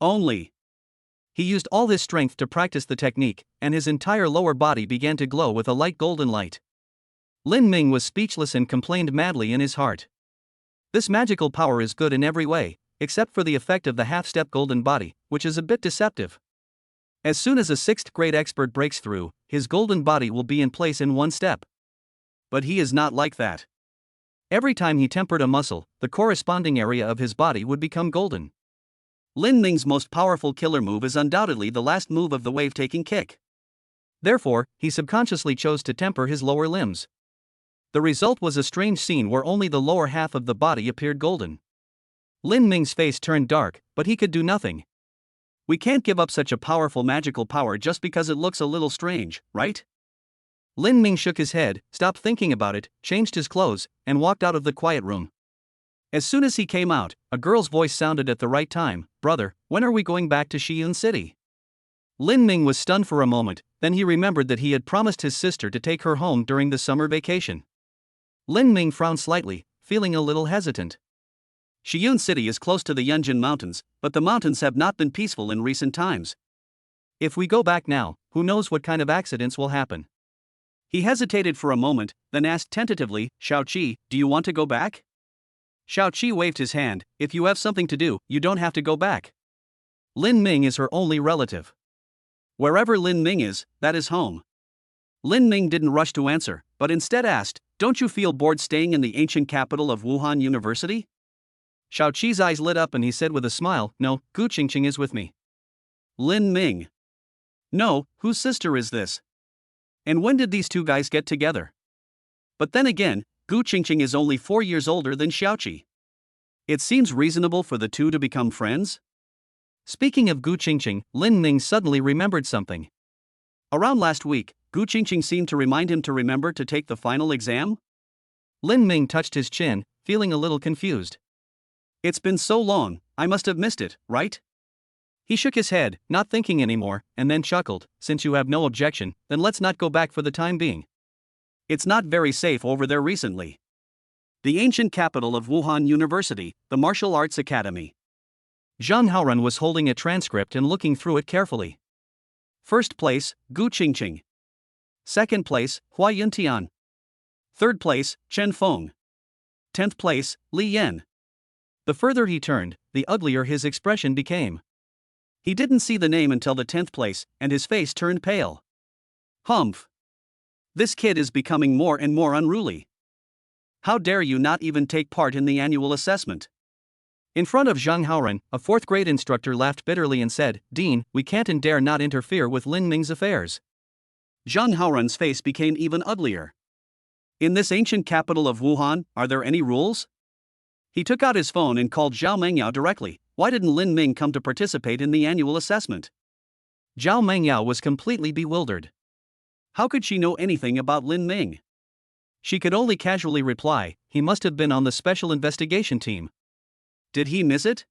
He used all his strength to practice the technique, and his entire lower body began to glow with a light golden light. Lin Ming was speechless and complained madly in his heart. This magical power is good in every way, except for the effect of the half-step golden body, which is a bit deceptive. As soon as a 6th grade expert breaks through, his golden body will be in place in one step. But he is not like that. Every time he tempered a muscle, the corresponding area of his body would become golden. Lin Ming's most powerful killer move is undoubtedly the last move of the wave-taking kick. Therefore, he subconsciously chose to temper his lower limbs. The result was a strange scene where only the lower half of the body appeared golden. Lin Ming's face turned dark, but he could do nothing. We can't give up such a powerful magical power just because it looks a little strange, right? Lin Ming shook his head, stopped thinking about it, changed his clothes, and walked out of the quiet room. As soon as he came out, a girl's voice sounded at the right time. "Brother, when are we going back to Shiyun City?" Lin Ming was stunned for a moment, then he remembered that he had promised his sister to take her home during the summer vacation. Lin Ming frowned slightly, feeling a little hesitant. Shiyun City is close to the Yunjin Mountains, but the mountains have not been peaceful in recent times. If we go back now, who knows what kind of accidents will happen? He hesitated for a moment, then asked tentatively, "Xiaoqi, do you want to go back?" Xiaoqi waved his hand. "If you have something to do, you don't have to go back." Lin Ming is her only relative. Wherever Lin Ming is, that is home. Lin Ming didn't rush to answer, but instead asked, "Don't you feel bored staying in the ancient capital of Wuhan University?" Xiaoqi's eyes lit up and he said with a smile, "No, Gu Qingqing is with me." Lin Ming. No, whose sister is this? And when did these two guys get together? But then again, Gu Qingqing is only 4 years older than Xiaoqi. It seems reasonable for the two to become friends? Speaking of Gu Qingqing, Lin Ming suddenly remembered something. Around last week, Gu Qingqing seemed to remind him to remember to take the final exam? Lin Ming touched his chin, feeling a little confused. It's been so long, I must have missed it, right? He shook his head, not thinking anymore, and then chuckled, "Since you have no objection, then let's not go back for the time being. It's not very safe over there recently." The ancient capital of Wuhan University, the Martial Arts Academy. Zhang Haoran was holding a transcript and looking through it carefully. First place, Gu Qingqing. Second place, Hua Yuntian. Third place, Chen Feng. 10th place, Li Yan. The further he turned, the uglier his expression became. He didn't see the name until the 10th place, and his face turned pale. Humph. This kid is becoming more and more unruly. How dare you not even take part in the annual assessment? In front of Zhang Haoren, a fourth-grade instructor laughed bitterly and said, Dean, we can't and dare not interfere with Lin Ming's affairs. Zhang Haoren's face became even uglier. In this ancient capital of Wuhan, are there any rules? He took out his phone and called Zhao Mengyao directly. Why didn't Lin Ming come to participate in the annual assessment? Zhao Mengyao was completely bewildered. How could she know anything about Lin Ming? She could only casually reply, he must have been on the special investigation team. Did he miss it?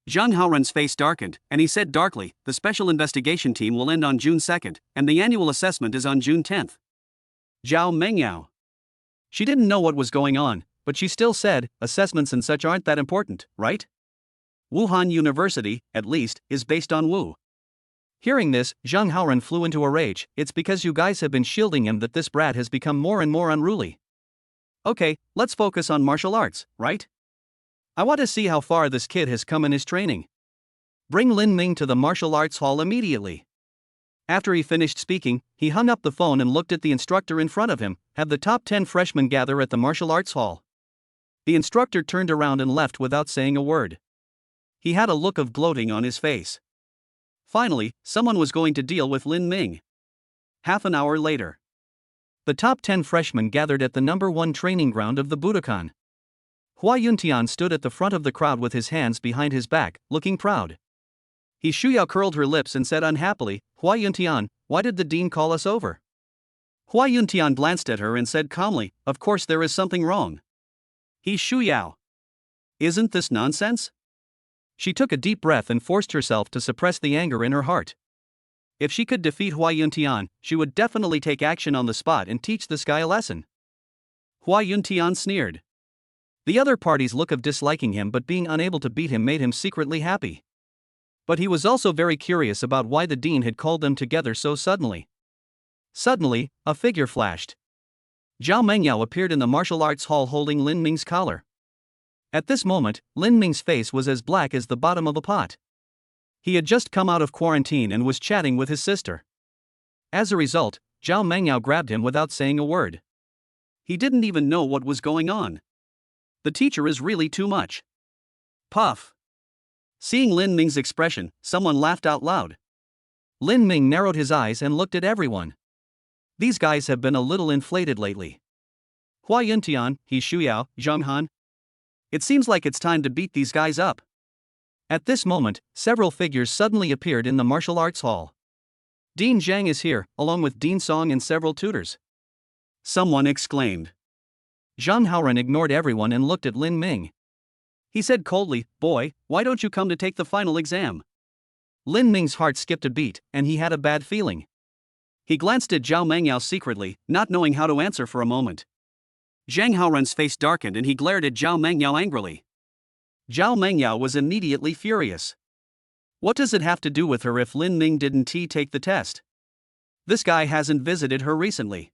Zhang Haoren's face darkened, and he said darkly, the special investigation team will end on June 2nd, and the annual assessment is on June 10th. Zhao Mengyao. She didn't know what was going on, but she still said, assessments and such aren't that important, right? Wuhan University, at least, is based on Wu. Hearing this, Zhang Haoren flew into a rage. It's because you guys have been shielding him that this brat has become more and more unruly. Okay, let's focus on martial arts, right? I want to see how far this kid has come in his training. Bring Lin Ming to the martial arts hall immediately. After he finished speaking, he hung up the phone and looked at the instructor in front of him. Have the top 10 freshmen gather at the martial arts hall. The instructor turned around and left without saying a word. He had a look of gloating on his face. Finally, someone was going to deal with Lin Ming. Half an hour later, the top 10 freshmen gathered at the number 1 training ground of the Budokan. Hua Yuntian stood at the front of the crowd with his hands behind his back, looking proud. He Shuyao curled her lips and said unhappily, Hua Yuntian, why did the dean call us over? Hua Yuntian glanced at her and said calmly, of course there is something wrong. He Shuyao. Isn't this nonsense? She took a deep breath and forced herself to suppress the anger in her heart. If she could defeat Hua Yuntian, she would definitely take action on the spot and teach this guy a lesson. Hua Yuntian sneered. The other party's look of disliking him but being unable to beat him made him secretly happy. But he was also very curious about why the dean had called them together so suddenly. Suddenly, a figure flashed. Zhao Mengyao appeared in the martial arts hall holding Lin Ming's collar. At this moment, Lin Ming's face was as black as the bottom of a pot. He had just come out of quarantine and was chatting with his sister. As a result, Zhao Mengyao grabbed him without saying a word. He didn't even know what was going on. The teacher is really too much. Puff. Seeing Lin Ming's expression, someone laughed out loud. Lin Ming narrowed his eyes and looked at everyone. These guys have been a little inflated lately. Hua Yuntian, He Shuyao, Zhang Han. It seems like it's time to beat these guys up. At this moment, several figures suddenly appeared in the martial arts hall. Dean Zhang is here, along with Dean Song and several tutors. Someone exclaimed. Zhang Haoren ignored everyone and looked at Lin Ming. He said coldly, boy, why don't you come to take the final exam? Lin Ming's heart skipped a beat, and he had a bad feeling. He glanced at Zhao Mengyao secretly, not knowing how to answer for a moment. Zhang Haoren's face darkened and he glared at Zhao Mengyao angrily. Zhao Mengyao was immediately furious. What does it have to do with her if Lin Ming didn't take the test? This guy hasn't visited her recently.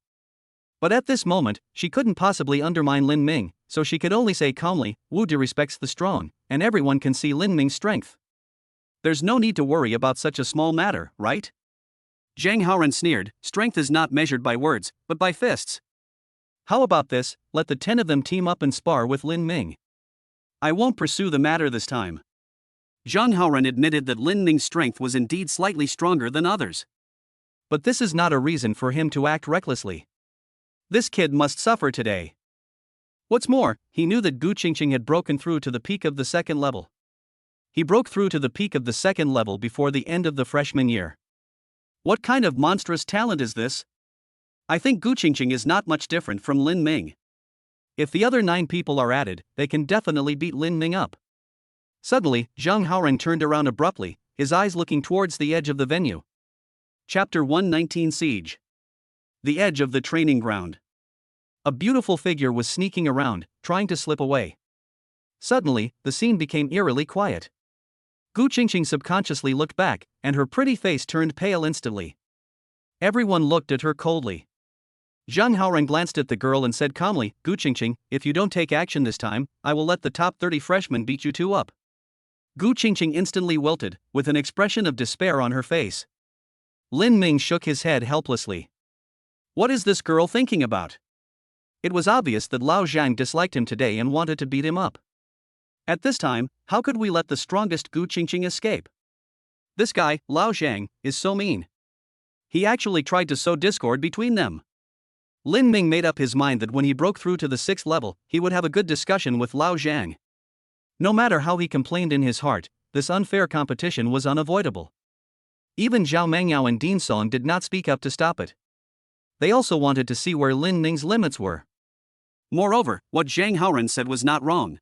But at this moment, she couldn't possibly undermine Lin Ming, so she could only say calmly, Wu De respects the strong, and everyone can see Lin Ming's strength. There's no need to worry about such a small matter, right? Zhang Haoren sneered, strength is not measured by words, but by fists. How about this, let the 10 of them team up and spar with Lin Ming. I won't pursue the matter this time. Zhang Haoren admitted that Lin Ming's strength was indeed slightly stronger than others. But this is not a reason for him to act recklessly. This kid must suffer today. What's more, he knew that Gu Qingqing had broken through to the peak of the second level. He broke through to the peak of the second level before the end of the freshman year. What kind of monstrous talent is this? I think Gu Qingqing is not much different from Lin Ming. If the other 9 people are added, they can definitely beat Lin Ming up. Suddenly, Zhang Haoren turned around abruptly, his eyes looking towards the edge of the venue. Chapter 119 Siege. The edge of the training ground. A beautiful figure was sneaking around, trying to slip away. Suddenly, the scene became eerily quiet. Gu Qingqing subconsciously looked back, and her pretty face turned pale instantly. Everyone looked at her coldly. Zhang Haoren glanced at the girl and said calmly, Gu Qingqing, if you don't take action this time, I will let the top 30 freshmen beat you 2 up. Gu Qingqing instantly wilted, with an expression of despair on her face. Lin Ming shook his head helplessly. What is this girl thinking about? It was obvious that Lao Zhang disliked him today and wanted to beat him up. At this time, how could we let the strongest Gu Qingqing escape? This guy, Lao Zhang, is so mean. He actually tried to sow discord between them. Lin Ming made up his mind that when he broke through to the 6th level, he would have a good discussion with Lao Zhang. No matter how he complained in his heart, this unfair competition was unavoidable. Even Zhao Mengyao and Dean Song did not speak up to stop it. They also wanted to see where Lin Ming's limits were. Moreover, what Zhang Haoren said was not wrong.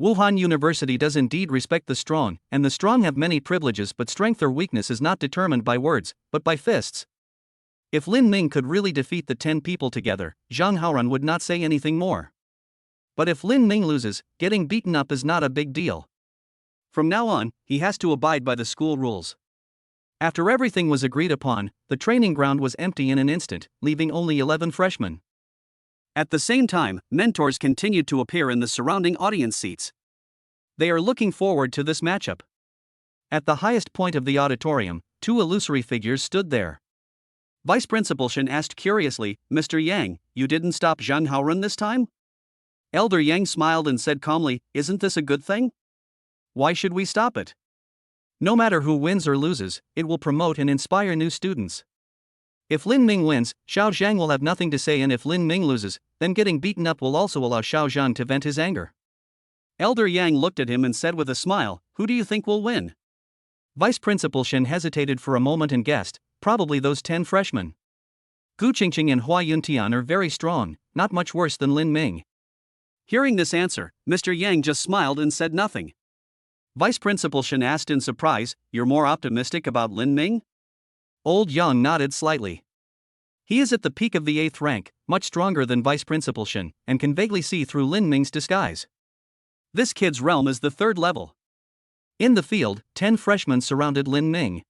Wuhan University does indeed respect the strong, and the strong have many privileges, but strength or weakness is not determined by words, but by fists. If Lin Ming could really defeat the 10 people together, Zhang Haoren would not say anything more. But if Lin Ming loses, getting beaten up is not a big deal. From now on, he has to abide by the school rules. After everything was agreed upon, the training ground was empty in an instant, leaving only 11 freshmen. At the same time, mentors continued to appear in the surrounding audience seats. They are looking forward to this matchup. At the highest point of the auditorium, 2 illusory figures stood there. Vice Principal Shen asked curiously, "Mr. Yang, you didn't stop Zhang Haoren this time?" Elder Yang smiled and said calmly, "Isn't this a good thing? Why should we stop it? No matter who wins or loses, it will promote and inspire new students. If Lin Ming wins, Xiao Zhang will have nothing to say, and if Lin Ming loses, then getting beaten up will also allow Xiao Zhang to vent his anger." Elder Yang looked at him and said with a smile, "Who do you think will win?" Vice Principal Shen hesitated for a moment and guessed, "Probably those 10 freshmen. Gu Qingqing and Hua Yuntian are very strong, not much worse than Lin Ming." Hearing this answer, Mr. Yang just smiled and said nothing. Vice Principal Shen asked in surprise, "You're more optimistic about Lin Ming?" Old Yang nodded slightly. He is at the peak of the 8th rank, much stronger than Vice Principal Shen, and can vaguely see through Lin Ming's disguise. This kid's realm is the 3rd level. In the field, 10 freshmen surrounded Lin Ming.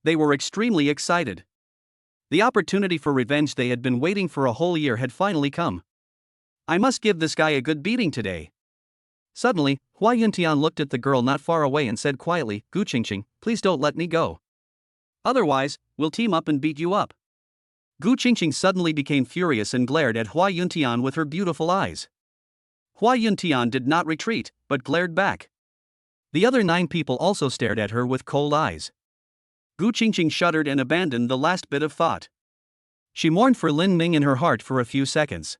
They were extremely excited. The opportunity for revenge they had been waiting for a whole year had finally come. "I must give this guy a good beating today." Suddenly, Hua Yuntian looked at the girl not far away and said quietly, "Gu Qingqing, please don't let me go. Otherwise, we'll team up and beat you up." Gu Qingqing suddenly became furious and glared at Hua Yuntian with her beautiful eyes. Hua Yuntian did not retreat, but glared back. The other 9 people also stared at her with cold eyes. Gu Qingqing shuddered and abandoned the last bit of thought. She mourned for Lin Ming in her heart for a few seconds.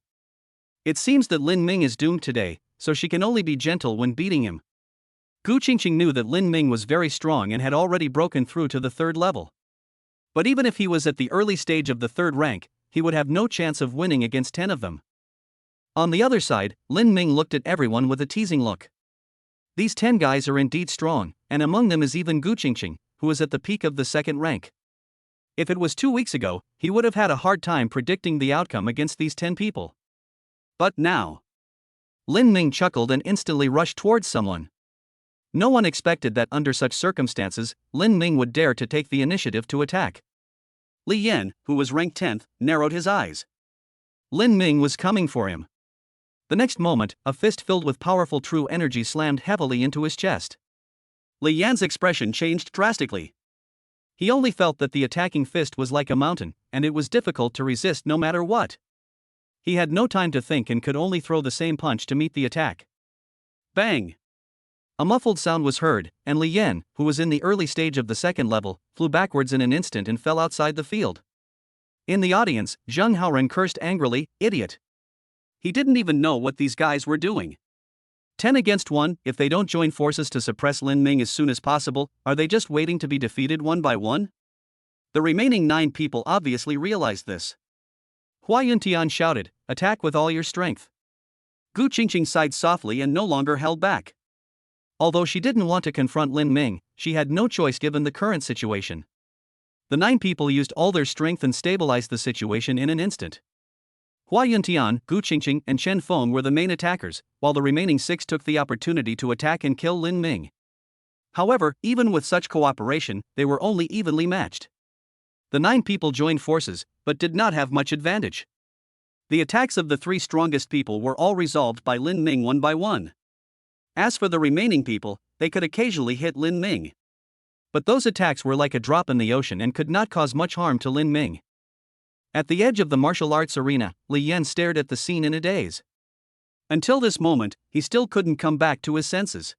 It seems that Lin Ming is doomed today, so she can only be gentle when beating him. Gu Qingqing knew that Lin Ming was very strong and had already broken through to the 3rd level. But even if he was at the early stage of the 3rd rank, he would have no chance of winning against 10 of them. On the other side, Lin Ming looked at everyone with a teasing look. These 10 guys are indeed strong, and among them is even Gu Qingqing, who is at the peak of the 2nd rank. If it was 2 weeks ago, he would have had a hard time predicting the outcome against these 10 people. But now, Lin Ming chuckled and instantly rushed towards someone. No one expected that under such circumstances, Lin Ming would dare to take the initiative to attack. Li Yan, who was ranked 10th, narrowed his eyes. Lin Ming was coming for him. The next moment, a fist filled with powerful true energy slammed heavily into his chest. Li Yan's expression changed drastically. He only felt that the attacking fist was like a mountain, and it was difficult to resist no matter what. He had no time to think and could only throw the same punch to meet the attack. Bang! A muffled sound was heard, and Li Yan, who was in the early stage of the 2nd level, flew backwards in an instant and fell outside the field. In the audience, Zhang Haoren cursed angrily, "Idiot! He didn't even know what these guys were doing. 10 against 1, if they don't join forces to suppress Lin Ming as soon as possible, are they just waiting to be defeated one by one?" The remaining 9 people obviously realized this. Hua Yuntian shouted, "Attack with all your strength." Gu Qingqing sighed softly and no longer held back. Although she didn't want to confront Lin Ming, she had no choice given the current situation. The 9 people used all their strength and stabilized the situation in an instant. Hua Yuntian, Gu Qingqing, and Chen Feng were the main attackers, while the remaining 6 took the opportunity to attack and kill Lin Ming. However, even with such cooperation, they were only evenly matched. The 9 people joined forces, but did not have much advantage. The attacks of the 3 strongest people were all resolved by Lin Ming one by one. As for the remaining people, they could occasionally hit Lin Ming. But those attacks were like a drop in the ocean and could not cause much harm to Lin Ming. At the edge of the martial arts arena, Li Yan stared at the scene in a daze. Until this moment, he still couldn't come back to his senses.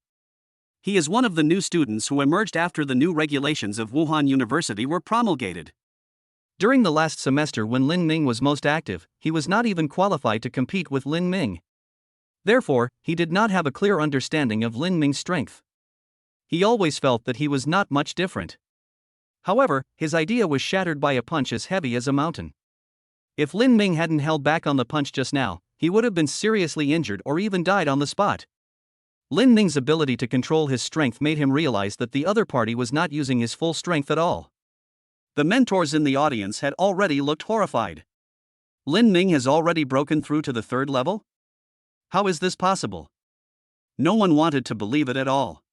He is one of the new students who emerged after the new regulations of Wuhan University were promulgated. During the last semester when Lin Ming was most active, he was not even qualified to compete with Lin Ming. Therefore, he did not have a clear understanding of Lin Ming's strength. He always felt that he was not much different. However, his idea was shattered by a punch as heavy as a mountain. If Lin Ming hadn't held back on the punch just now, he would have been seriously injured or even died on the spot. Lin Ming's ability to control his strength made him realize that the other party was not using his full strength at all. The mentors in the audience had already looked horrified. Lin Ming has already broken through to the third level? How is this possible? No one wanted to believe it at all.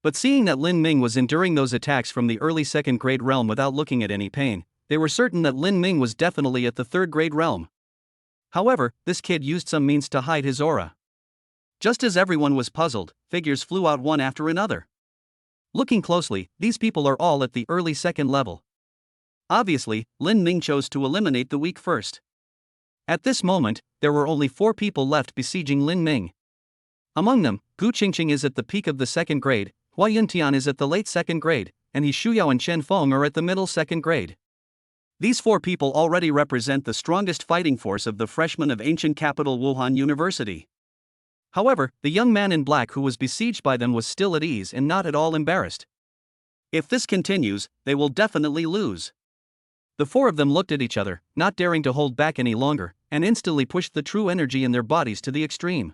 But seeing that Lin Ming was enduring those attacks from the early second grade realm without looking at any pain, they were certain that Lin Ming was definitely at the third grade realm. However, this kid used some means to hide his aura. Just as everyone was puzzled, figures flew out one after another. Looking closely, these people are all at the early second level. Obviously, Lin Ming chose to eliminate the weak first. At this moment, there were only 4 people left besieging Lin Ming. Among them, Gu Qingqing is at the peak of the second grade, Hua Yuntian is at the late second grade, and He Shuyao and Chen Feng are at the middle second grade. These 4 people already represent the strongest fighting force of the freshmen of ancient capital Wuhan University. However, the young man in black who was besieged by them was still at ease and not at all embarrassed. If this continues, they will definitely lose. The 4 of them looked at each other, not daring to hold back any longer, and instantly pushed the true energy in their bodies to the extreme.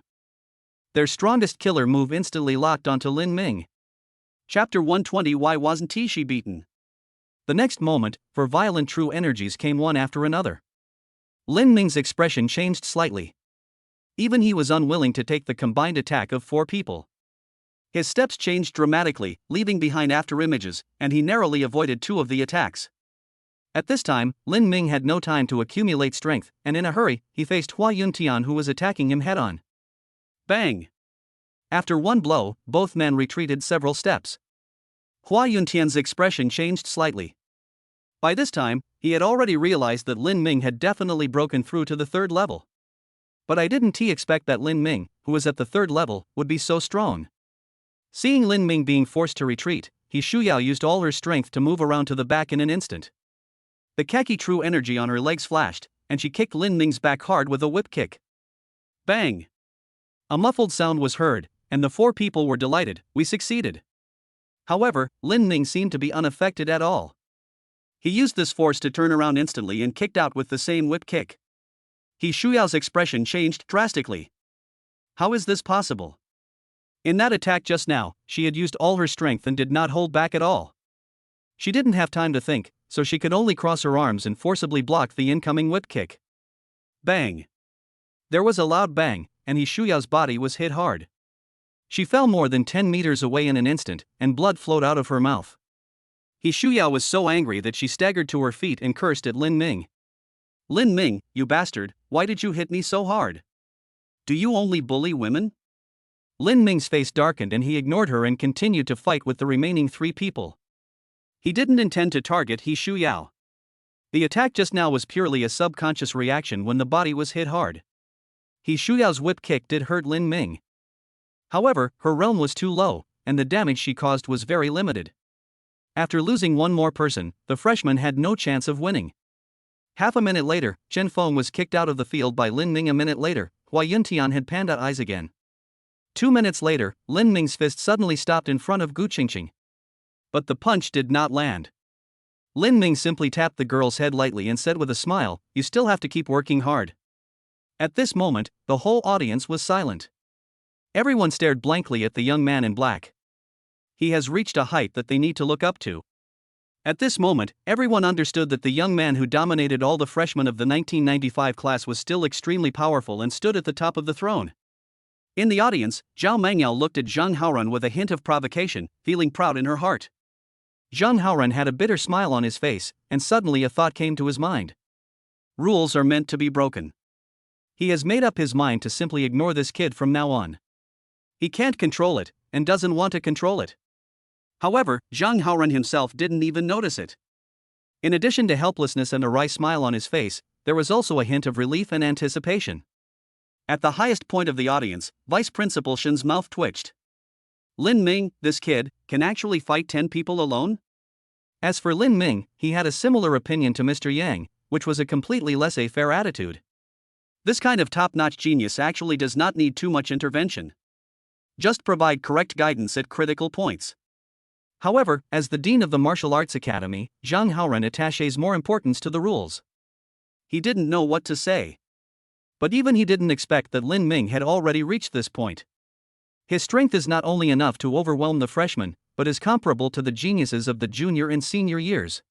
Their strongest killer move instantly locked onto Lin Ming. Chapter 120. Why wasn't she beaten? The next moment, 4 violent true energies came one after another. Lin Ming's expression changed slightly. Even he was unwilling to take the combined attack of 4 people. His steps changed dramatically, leaving behind afterimages, and he narrowly avoided 2 of the attacks. At this time, Lin Ming had no time to accumulate strength, and in a hurry, he faced Hua Yuntian who was attacking him head-on. Bang! After one blow, both men retreated several steps. Hua Yuntian's expression changed slightly. By this time, he had already realized that Lin Ming had definitely broken through to the third level. But I didn't expect that Lin Ming, who was at the third level, would be so strong. Seeing Lin Ming being forced to retreat, He Shuyao used all her strength to move around to the back in an instant. The khaki true energy on her legs flashed, and she kicked Lin Ming's back hard with a whip kick. Bang! A muffled sound was heard, and the 4 people were delighted. We succeeded. However, Lin Ming seemed to be unaffected at all. He used this force to turn around instantly and kicked out with the same whip kick. He Shuyao's expression changed drastically. How is this possible? In that attack just now, she had used all her strength and did not hold back at all. She didn't have time to think, so she could only cross her arms and forcibly block the incoming whip kick. Bang! There was a loud bang, and He Shuyao's body was hit hard. She fell more than 10 meters away in an instant, and blood flowed out of her mouth. He Shuyao was so angry that she staggered to her feet and cursed at Lin Ming. Lin Ming, you bastard, why did you hit me so hard? Do you only bully women? Lin Ming's face darkened and he ignored her and continued to fight with the remaining 3 people. He didn't intend to target He Shuyao. The attack just now was purely a subconscious reaction when the body was hit hard. He Shuyao's whip kick did hurt Lin Ming. However, her realm was too low, and the damage she caused was very limited. After losing one more person, the freshman had no chance of winning. Half a minute later, Chen Feng was kicked out of the field by Lin Ming. A minute later, Hua Yuntian had panda eyes again. 2 minutes later, Lin Ming's fist suddenly stopped in front of Gu Qingqing. But the punch did not land. Lin Ming simply tapped the girl's head lightly and said with a smile, "You still have to keep working hard." At this moment, the whole audience was silent. Everyone stared blankly at the young man in black. He has reached a height that they need to look up to. At this moment, everyone understood that the young man who dominated all the freshmen of the 1995 class was still extremely powerful and stood at the top of the throne. In the audience, Zhao Mangyao looked at Zhang Haoran with a hint of provocation, feeling proud in her heart. Zhang Haoran had a bitter smile on his face, and suddenly a thought came to his mind. Rules are meant to be broken. He has made up his mind to simply ignore this kid from now on. He can't control it, and doesn't want to control it. However, Zhang Haoran himself didn't even notice it. In addition to helplessness and a wry smile on his face, there was also a hint of relief and anticipation. At the highest point of the audience, Vice Principal Shen's mouth twitched. Lin Ming, this kid, can actually fight 10 people alone? As for Lin Ming, he had a similar opinion to Mr. Yang, which was a completely laissez-faire attitude. This kind of top-notch genius actually does not need too much intervention. Just provide correct guidance at critical points. However, as the dean of the martial arts academy, Zhang Haoren attaches more importance to the rules. He didn't know what to say. But even he didn't expect that Lin Ming had already reached this point. His strength is not only enough to overwhelm the freshmen, but is comparable to the geniuses of the junior and senior years.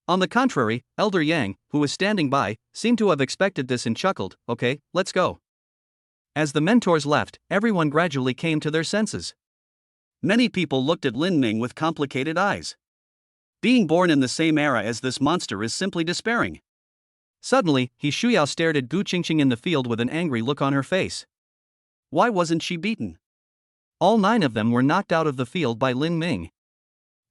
On the contrary, Elder Yang, who was standing by, seemed to have expected this and chuckled, "Okay, let's go." As the mentors left, everyone gradually came to their senses. Many people looked at Lin Ming with complicated eyes. Being born in the same era as this monster is simply despairing. Suddenly, He Shuyao stared at Gu Qingqing in the field with an angry look on her face. Why wasn't she beaten? All 9 of them were knocked out of the field by Lin Ming.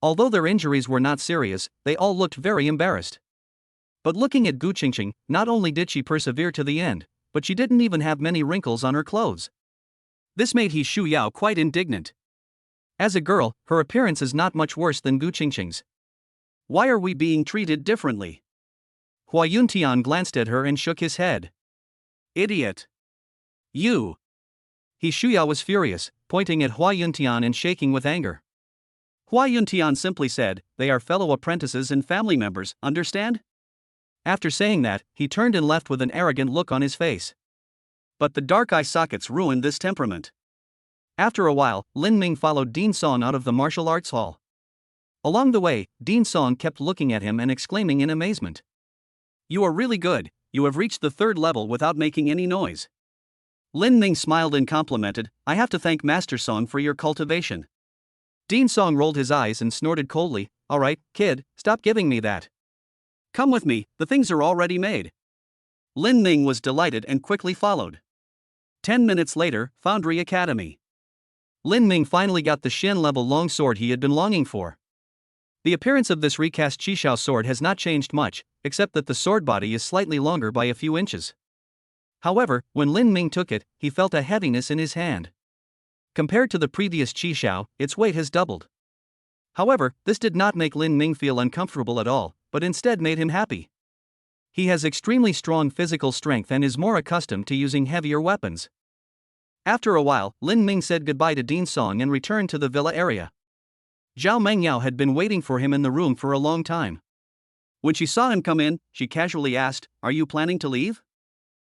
Although their injuries were not serious, they all looked very embarrassed. But looking at Gu Qingqing, not only did she persevere to the end, but she didn't even have many wrinkles on her clothes. This made He Shuyao quite indignant. As a girl, her appearance is not much worse than Gu Qingqing's. Why are we being treated differently? Hua Yuntian glanced at her and shook his head. Idiot! You! He Shuyao was furious, pointing at Hua Yuntian and shaking with anger. Hua Yuntian simply said, "They are fellow apprentices and family members, understand?" After saying that, he turned and left with an arrogant look on his face. But the dark eye sockets ruined this temperament. After a while, Lin Ming followed Dean Song out of the martial arts hall. Along the way, Dean Song kept looking at him and exclaiming in amazement. "You are really good, you have reached the 3rd level without making any noise." Lin Ming smiled and complimented, "I have to thank Master Song for your cultivation." Dean Song rolled his eyes and snorted coldly, "All right, kid, stop giving me that. Come with me, the things are already made." Lin Ming was delighted and quickly followed. 10 minutes later, Foundry Academy. Lin Ming finally got the Shen-level long sword he had been longing for. The appearance of this recast Qishao sword has not changed much, except that the sword body is slightly longer by a few inches. However, when Lin Ming took it, he felt a heaviness in his hand. Compared to the previous Qishao, its weight has doubled. However, this did not make Lin Ming feel uncomfortable at all, but instead made him happy. He has extremely strong physical strength and is more accustomed to using heavier weapons. After a while, Lin Ming said goodbye to Dean Song and returned to the villa area. Zhao Mengyao had been waiting for him in the room for a long time. When she saw him come in, she casually asked, "Are you planning to leave?"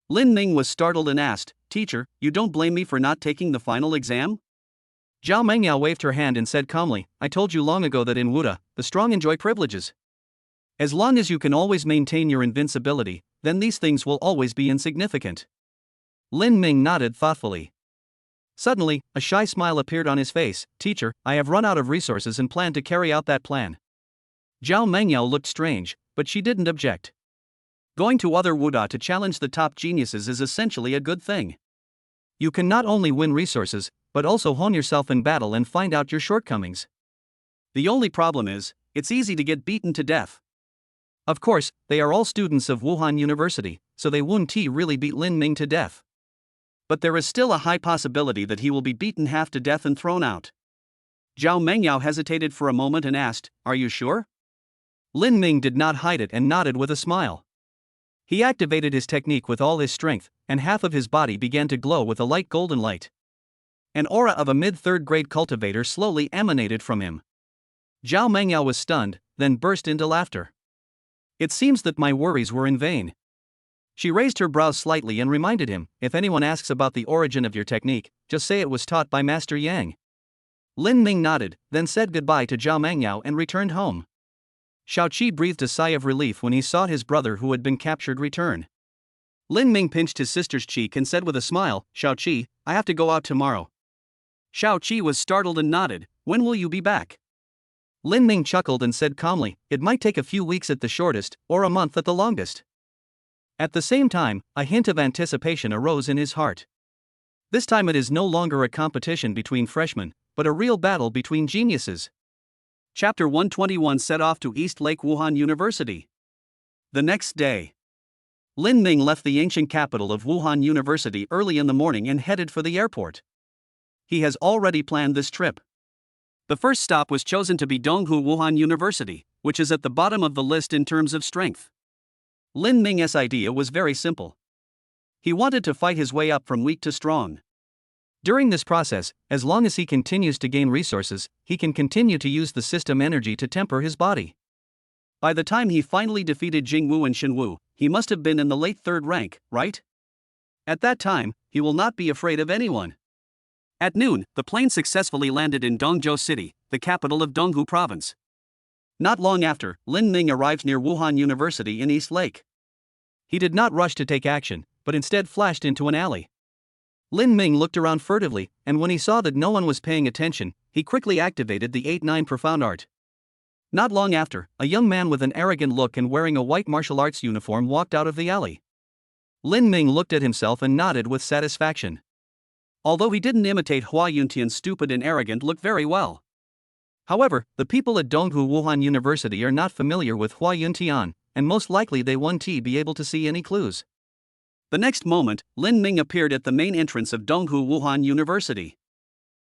Lin Ming was startled and asked, "Teacher, you don't blame me for not taking the final exam?" Zhao Mengyao waved her hand and said calmly, "I told you long ago that in Wuda, the strong enjoy privileges. As long as you can always maintain your invincibility, then these things will always be insignificant." Lin Ming nodded thoughtfully. Suddenly, a shy smile appeared on his face. "Teacher, I have run out of resources and plan to carry out that plan." Zhao Mengyao looked strange, but she didn't object. Going to other Wuda to challenge the top geniuses is essentially a good thing. You can not only win resources, but also hone yourself in battle and find out your shortcomings. The only problem is, it's easy to get beaten to death. Of course, they are all students of Wuhan University, so they won't really beat Lin Ming to death. But there is still a high possibility that he will be beaten half to death and thrown out. Zhao Mengyao hesitated for a moment and asked, "Are you sure?" Lin Ming did not hide it and nodded with a smile. He activated his technique with all his strength, and half of his body began to glow with a light golden light. An aura of a mid-3rd grade cultivator slowly emanated from him. Zhao Mengyao was stunned, then burst into laughter. "It seems that my worries were in vain." She raised her brows slightly and reminded him, "If anyone asks about the origin of your technique, just say it was taught by Master Yang." Lin Ming nodded, then said goodbye to Zhao Mengyao and returned home. Xiaoqi breathed a sigh of relief when he saw his brother who had been captured return. Lin Ming pinched his sister's cheek and said with a smile, "Xiaoqi, I have to go out tomorrow." Xiaoqi was startled and nodded, "When will you be back?" Lin Ming chuckled and said calmly, "It might take a few weeks at the shortest, or a month at the longest." At the same time, a hint of anticipation arose in his heart. This time it is no longer a competition between freshmen, but a real battle between geniuses. Chapter 121 set off to East Lake Wuhan University. The next day, Lin Ming left the ancient capital of Wuhan University early in the morning and headed for the airport. He has already planned this trip. The first stop was chosen to be Donghu Wuhan University, which is at the bottom of the list in terms of strength. Lin Ming's idea was very simple. He wanted to fight his way up from weak to strong. During this process, as long as he continues to gain resources, he can continue to use the system energy to temper his body. By the time he finally defeated Jingwu and Shenwu, he must have been in the late third rank, right? At that time, he will not be afraid of anyone. At noon, the plane successfully landed in Dongzhou City, the capital of Donghu Province. Not long after, Lin Ming arrived near Wuhan University in East Lake. He did not rush to take action, but instead flashed into an alley. Lin Ming looked around furtively, and when he saw that no one was paying attention, he quickly activated the 8-9 Profound Art. Not long after, a young man with an arrogant look and wearing a white martial arts uniform walked out of the alley. Lin Ming looked at himself and nodded with satisfaction. Although he didn't imitate Hua Yuntian's stupid and arrogant look very well. However, the people at Donghu Wuhan University are not familiar with Hua Yuntian, and most likely they won't be able to see any clues. The next moment, Lin Ming appeared at the main entrance of Donghu Wuhan University.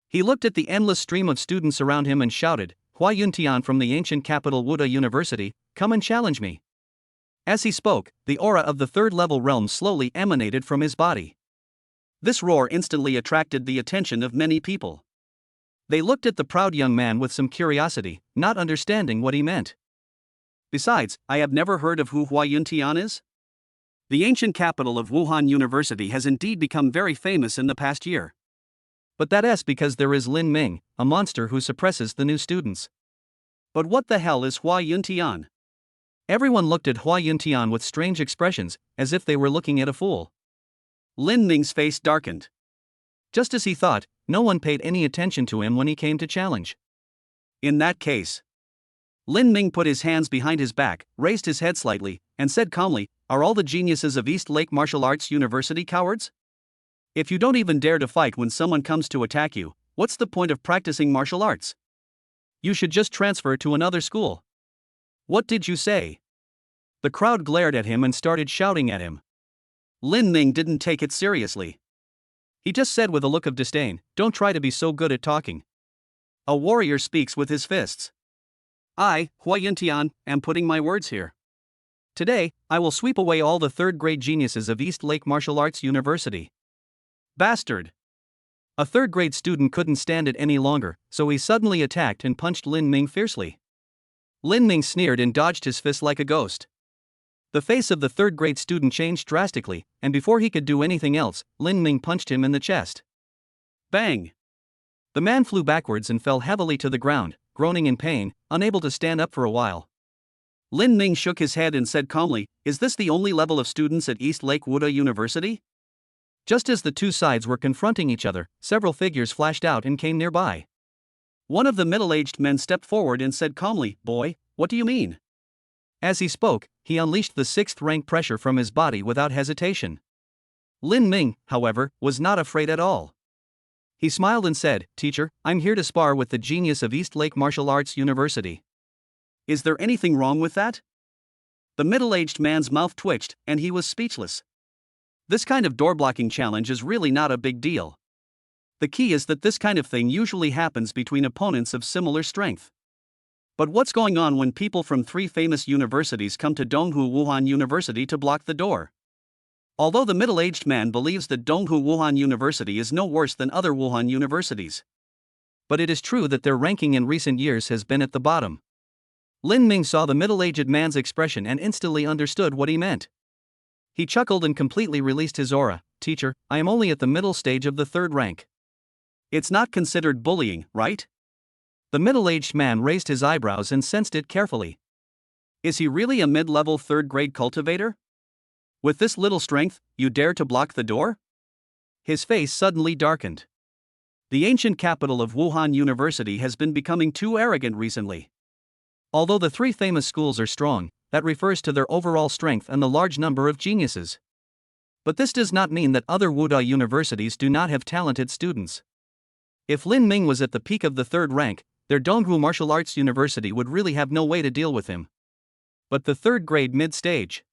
He looked at the endless stream of students around him and shouted, "Hua Yuntian from the ancient capital Wuda University, come and challenge me." As he spoke, the aura of the third-level realm slowly emanated from his body. This roar instantly attracted the attention of many people. They looked at the proud young man with some curiosity, not understanding what he meant. Besides, I have never heard of who Hua Yuntian is. The ancient capital of Wuhan University has indeed become very famous in the past year. But that's because there is Lin Ming, a monster who suppresses the new students. But what the hell is Hua Yuntian? Everyone looked at Hua Yuntian with strange expressions, as if they were looking at a fool. Lin Ming's face darkened. Just as he thought, no one paid any attention to him when he came to challenge. In that case, Lin Ming put his hands behind his back, raised his head slightly, and said calmly, "Are all the geniuses of East Lake Martial Arts University cowards? If you don't even dare to fight when someone comes to attack you, what's the point of practicing martial arts? You should just transfer to another school." "What did you say?" The crowd glared at him and started shouting at him. Lin Ming didn't take it seriously. He just said with a look of disdain, "Don't try to be so good at talking. A warrior speaks with his fists. I, Hua Yuntian, am putting my words here. Today, I will sweep away all the third-grade geniuses of East Lake Martial Arts University." Bastard! A third-grade student couldn't stand it any longer, so he suddenly attacked and punched Lin Ming fiercely. Lin Ming sneered and dodged his fist like a ghost. The face of the third-grade student changed drastically, and before he could do anything else, Lin Ming punched him in the chest. Bang! The man flew backwards and fell heavily to the ground, groaning in pain, unable to stand up for a while. Lin Ming shook his head and said calmly, "Is this the only level of students at East Lake Wuda University?" Just as the two sides were confronting each other, several figures flashed out and came nearby. One of the middle-aged men stepped forward and said calmly, "Boy, what do you mean?" As he spoke, he unleashed the 6th rank pressure from his body without hesitation. Lin Ming, however, was not afraid at all. He smiled and said, "Teacher, I'm here to spar with the genius of East Lake Martial Arts University." "Is there anything wrong with that?" The middle-aged man's mouth twitched, and he was speechless. This kind of door-blocking challenge is really not a big deal. The key is that this kind of thing usually happens between opponents of similar strength. But what's going on when people from 3 famous universities come to Donghu Wuhan University to block the door? Although the middle-aged man believes that Donghu Wuhan University is no worse than other Wuhan universities. But it is true that their ranking in recent years has been at the bottom. Lin Ming saw the middle-aged man's expression and instantly understood what he meant. He chuckled and completely released his aura. "Teacher, I am only at the middle stage of the 3rd rank. It's not considered bullying, right?" The middle-aged man raised his eyebrows and sensed it carefully. Is he really a mid-level 3rd-grade cultivator? With this little strength, you dare to block the door? His face suddenly darkened. The ancient capital of Wuhan University has been becoming too arrogant recently. Although the 3 famous schools are strong, that refers to their overall strength and the large number of geniuses. But this does not mean that other Wuda universities do not have talented students. If Lin Ming was at the peak of the 3rd rank, their Donghu Martial Arts University would really have no way to deal with him. But the third grade mid-stage.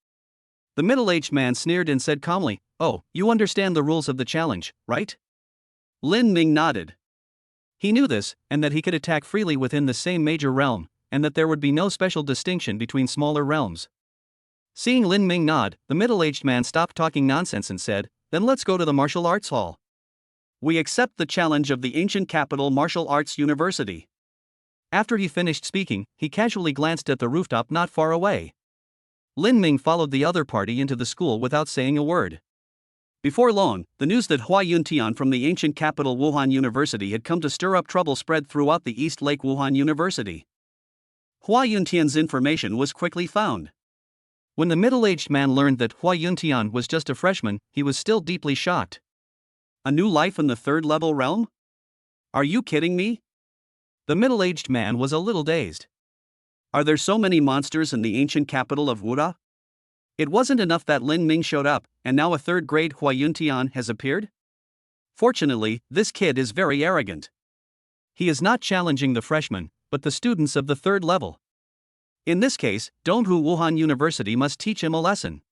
The middle-aged man sneered and said calmly, "Oh, you understand the rules of the challenge, right?" Lin Ming nodded. He knew this, and that he could attack freely within the same major realm, and that there would be no special distinction between smaller realms. Seeing Lin Ming nod, the middle-aged man stopped talking nonsense and said, "Then let's go to the martial arts hall. We accept the challenge of the ancient capital Martial Arts University." After he finished speaking, he casually glanced at the rooftop not far away. Lin Ming followed the other party into the school without saying a word. Before long, the news that Hua Yuntian from the ancient capital Wuhan University had come to stir up trouble spread throughout the East Lake Wuhan University. Hua Yuntian's information was quickly found. When the middle-aged man learned that Hua Yuntian was just a freshman, he was still deeply shocked. A new life in the third-level realm? Are you kidding me? The middle-aged man was a little dazed. Are there so many monsters in the ancient capital of Wuda? It wasn't enough that Lin Ming showed up, and now a third-grade Hua Yuntian has appeared? Fortunately, this kid is very arrogant. He is not challenging the freshmen, but the students of the third level. In this case, Donghu Wuhan University must teach him a lesson.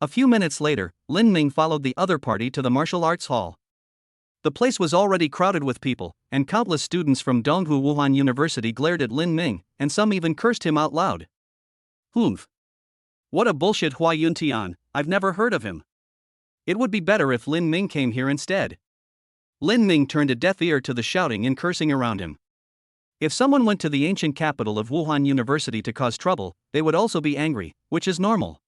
A few minutes later, Lin Ming followed the other party to the martial arts hall. The place was already crowded with people, and countless students from Donghu Wuhan University glared at Lin Ming, and some even cursed him out loud. Humph. What a bullshit Hua Yuntian, I've never heard of him. It would be better if Lin Ming came here instead. Lin Ming turned a deaf ear to the shouting and cursing around him. If someone went to the ancient capital of Wuhan University to cause trouble, they would also be angry, which is normal.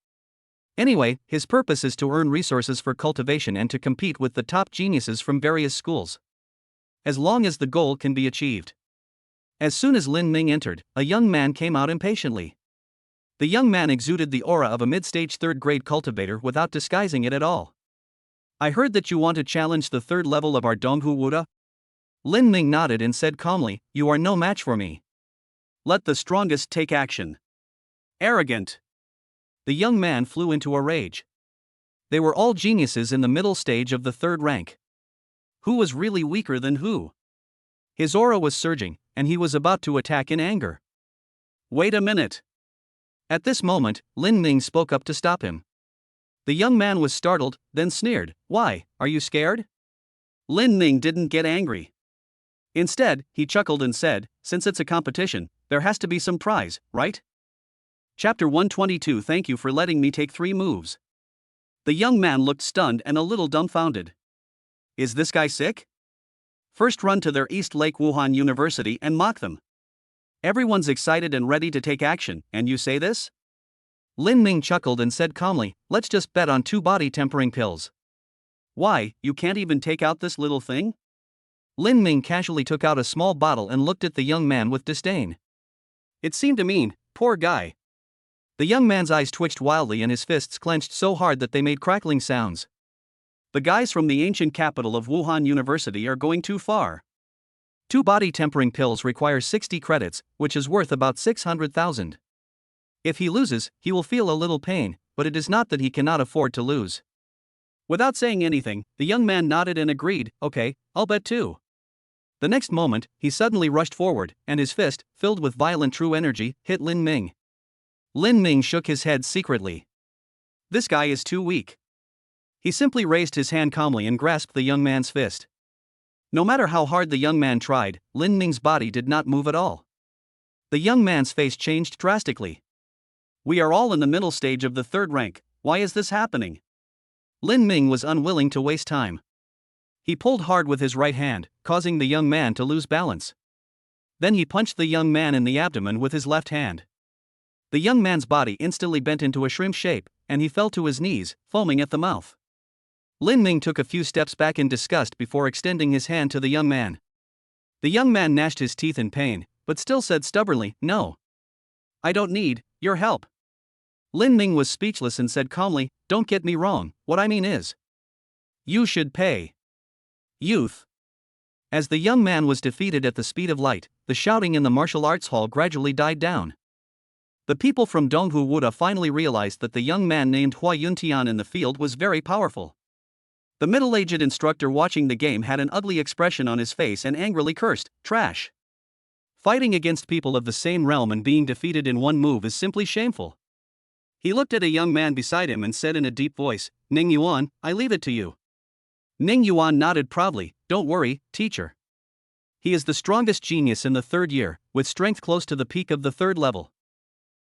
Anyway, his purpose is to earn resources for cultivation and to compete with the top geniuses from various schools. As long as the goal can be achieved. As soon as Lin Ming entered, a young man came out impatiently. The young man exuded the aura of a mid-stage third-grade cultivator without disguising it at all. "I heard that you want to challenge the third level of our Donghu Wuda?" Lin Ming nodded and said calmly, "You are no match for me. Let the strongest take action." Arrogant. The young man flew into a rage. They were all geniuses in the middle stage of the third rank. Who was really weaker than who? His aura was surging, and he was about to attack in anger. "Wait a minute." At this moment, Lin Ming spoke up to stop him. The young man was startled, then sneered, "Why, are you scared?" Lin Ming didn't get angry. Instead, he chuckled and said, "Since it's a competition, there has to be some prize, right?" Chapter 122. Thank you for letting me take 3 moves. The young man looked stunned and a little dumbfounded. Is this guy sick? First run to their East Lake Wuhan University and mock them. Everyone's excited and ready to take action, and you say this? Lin Ming chuckled and said calmly, "Let's just bet on 2 body tempering pills." "Why, you can't even take out this little thing?" Lin Ming casually took out a small bottle and looked at the young man with disdain. It seemed to mean, "Poor guy." The young man's eyes twitched wildly and his fists clenched so hard that they made crackling sounds. The guys from the ancient capital of Wuhan University are going too far. 2 body tempering pills require 60 credits, which is worth about 600,000. If he loses, he will feel a little pain, but it is not that he cannot afford to lose. Without saying anything, the young man nodded and agreed, "Okay, I'll bet too." The next moment, he suddenly rushed forward, and his fist, filled with violent true energy, hit Lin Ming. Lin Ming shook his head secretly. This guy is too weak. He simply raised his hand calmly and grasped the young man's fist. No matter how hard the young man tried, Lin Ming's body did not move at all. The young man's face changed drastically. "We are all in the middle stage of the third rank, why is this happening?" Lin Ming was unwilling to waste time. He pulled hard with his right hand, causing the young man to lose balance. Then he punched the young man in the abdomen with his left hand. The young man's body instantly bent into a shrimp shape, and he fell to his knees, foaming at the mouth. Lin Ming took a few steps back in disgust before extending his hand to the young man. The young man gnashed his teeth in pain, but still said stubbornly, "No. I don't need your help." Lin Ming was speechless and said calmly, "Don't get me wrong, what I mean is, you should pay." Youth. As the young man was defeated at the speed of light, the shouting in the martial arts hall gradually died down. The people from Donghu Wuda finally realized that the young man named Hua Yuntian in the field was very powerful. The middle-aged instructor watching the game had an ugly expression on his face and angrily cursed, "Trash." Fighting against people of the same realm and being defeated in one move is simply shameful. He looked at a young man beside him and said in a deep voice, "Ning Yuan, I leave it to you." Ning Yuan nodded proudly, "Don't worry, teacher. He is the strongest genius in the third year, with strength close to the peak of the third level.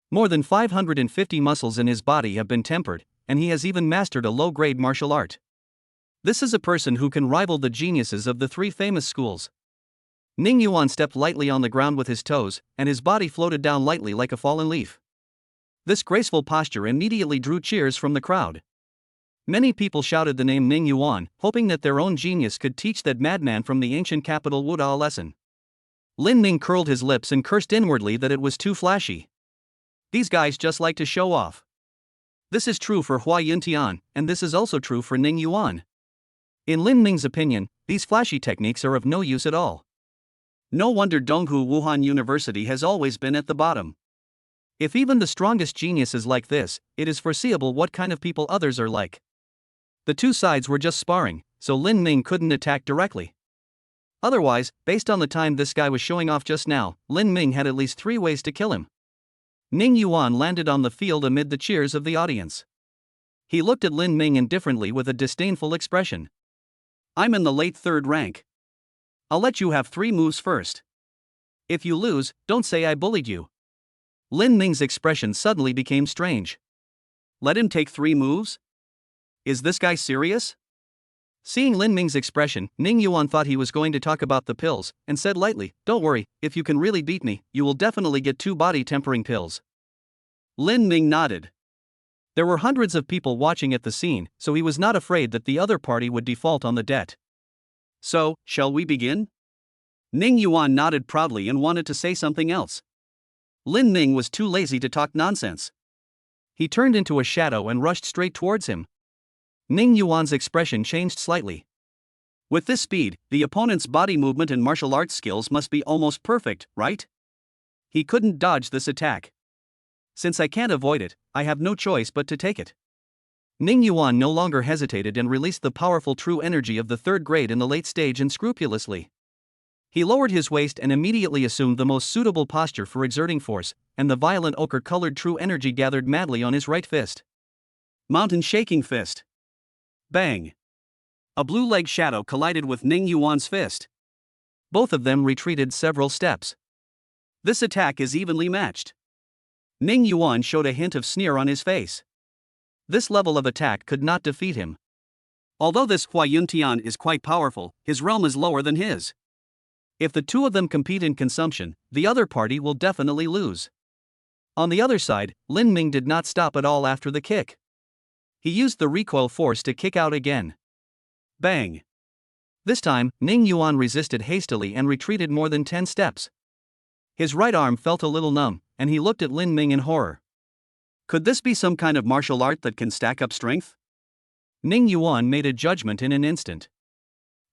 More than 550 muscles in his body have been tempered, and he has even mastered a low-grade martial art. This is a person who can rival the geniuses of the three famous schools." Ning Yuan stepped lightly on the ground with his toes, and his body floated down lightly like a fallen leaf. This graceful posture immediately drew cheers from the crowd. Many people shouted the name Ning Yuan, hoping that their own genius could teach that madman from the ancient capital Wu a lesson. Lin Ming curled his lips and cursed inwardly that it was too flashy. These guys just like to show off. This is true for Hua Yuntian, and this is also true for Ning Yuan. In Lin Ming's opinion, these flashy techniques are of no use at all. No wonder Donghu Wuhan University has always been at the bottom. If even the strongest genius is like this, it is foreseeable what kind of people others are like. The two sides were just sparring, so Lin Ming couldn't attack directly. Otherwise, based on the time this guy was showing off just now, Lin Ming had at least 3 ways to kill him. Ning Yuan landed on the field amid the cheers of the audience. He looked at Lin Ming indifferently with a disdainful expression. "I'm in the late third rank. I'll let you have 3 moves first. If you lose, don't say I bullied you." Lin Ming's expression suddenly became strange. Let him take 3 moves? Is this guy serious? Seeing Lin Ming's expression, Ning Yuan thought he was going to talk about the pills, and said lightly, "Don't worry, if you can really beat me, you will definitely get 2 body-tempering pills." Lin Ming nodded. There were hundreds of people watching at the scene, so he was not afraid that the other party would default on the debt. "So, shall we begin?" Ning Yuan nodded proudly and wanted to say something else. Lin Ming was too lazy to talk nonsense. He turned into a shadow and rushed straight towards him. Ning Yuan's expression changed slightly. With this speed, the opponent's body movement and martial arts skills must be almost perfect, right? He couldn't dodge this attack. Since I can't avoid it, I have no choice but to take it. Ning Yuan no longer hesitated and released the powerful true energy of the third grade in the late stage unscrupulously. He lowered his waist and immediately assumed the most suitable posture for exerting force, and the violent ochre-colored true energy gathered madly on his right fist. Mountain shaking fist. Bang! A blue leg shadow collided with Ning Yuan's fist. Both of them retreated several steps. This attack is evenly matched. Ning Yuan showed a hint of sneer on his face. This level of attack could not defeat him. Although this Hua Yuntian is quite powerful, his realm is lower than his. If the two of them compete in consumption, the other party will definitely lose. On the other side, Lin Ming did not stop at all after the kick. He used the recoil force to kick out again. Bang! This time, Ning Yuan resisted hastily and retreated more than 10 steps. His right arm felt a little numb, and he looked at Lin Ming in horror. Could this be some kind of martial art that can stack up strength? Ning Yuan made a judgment in an instant.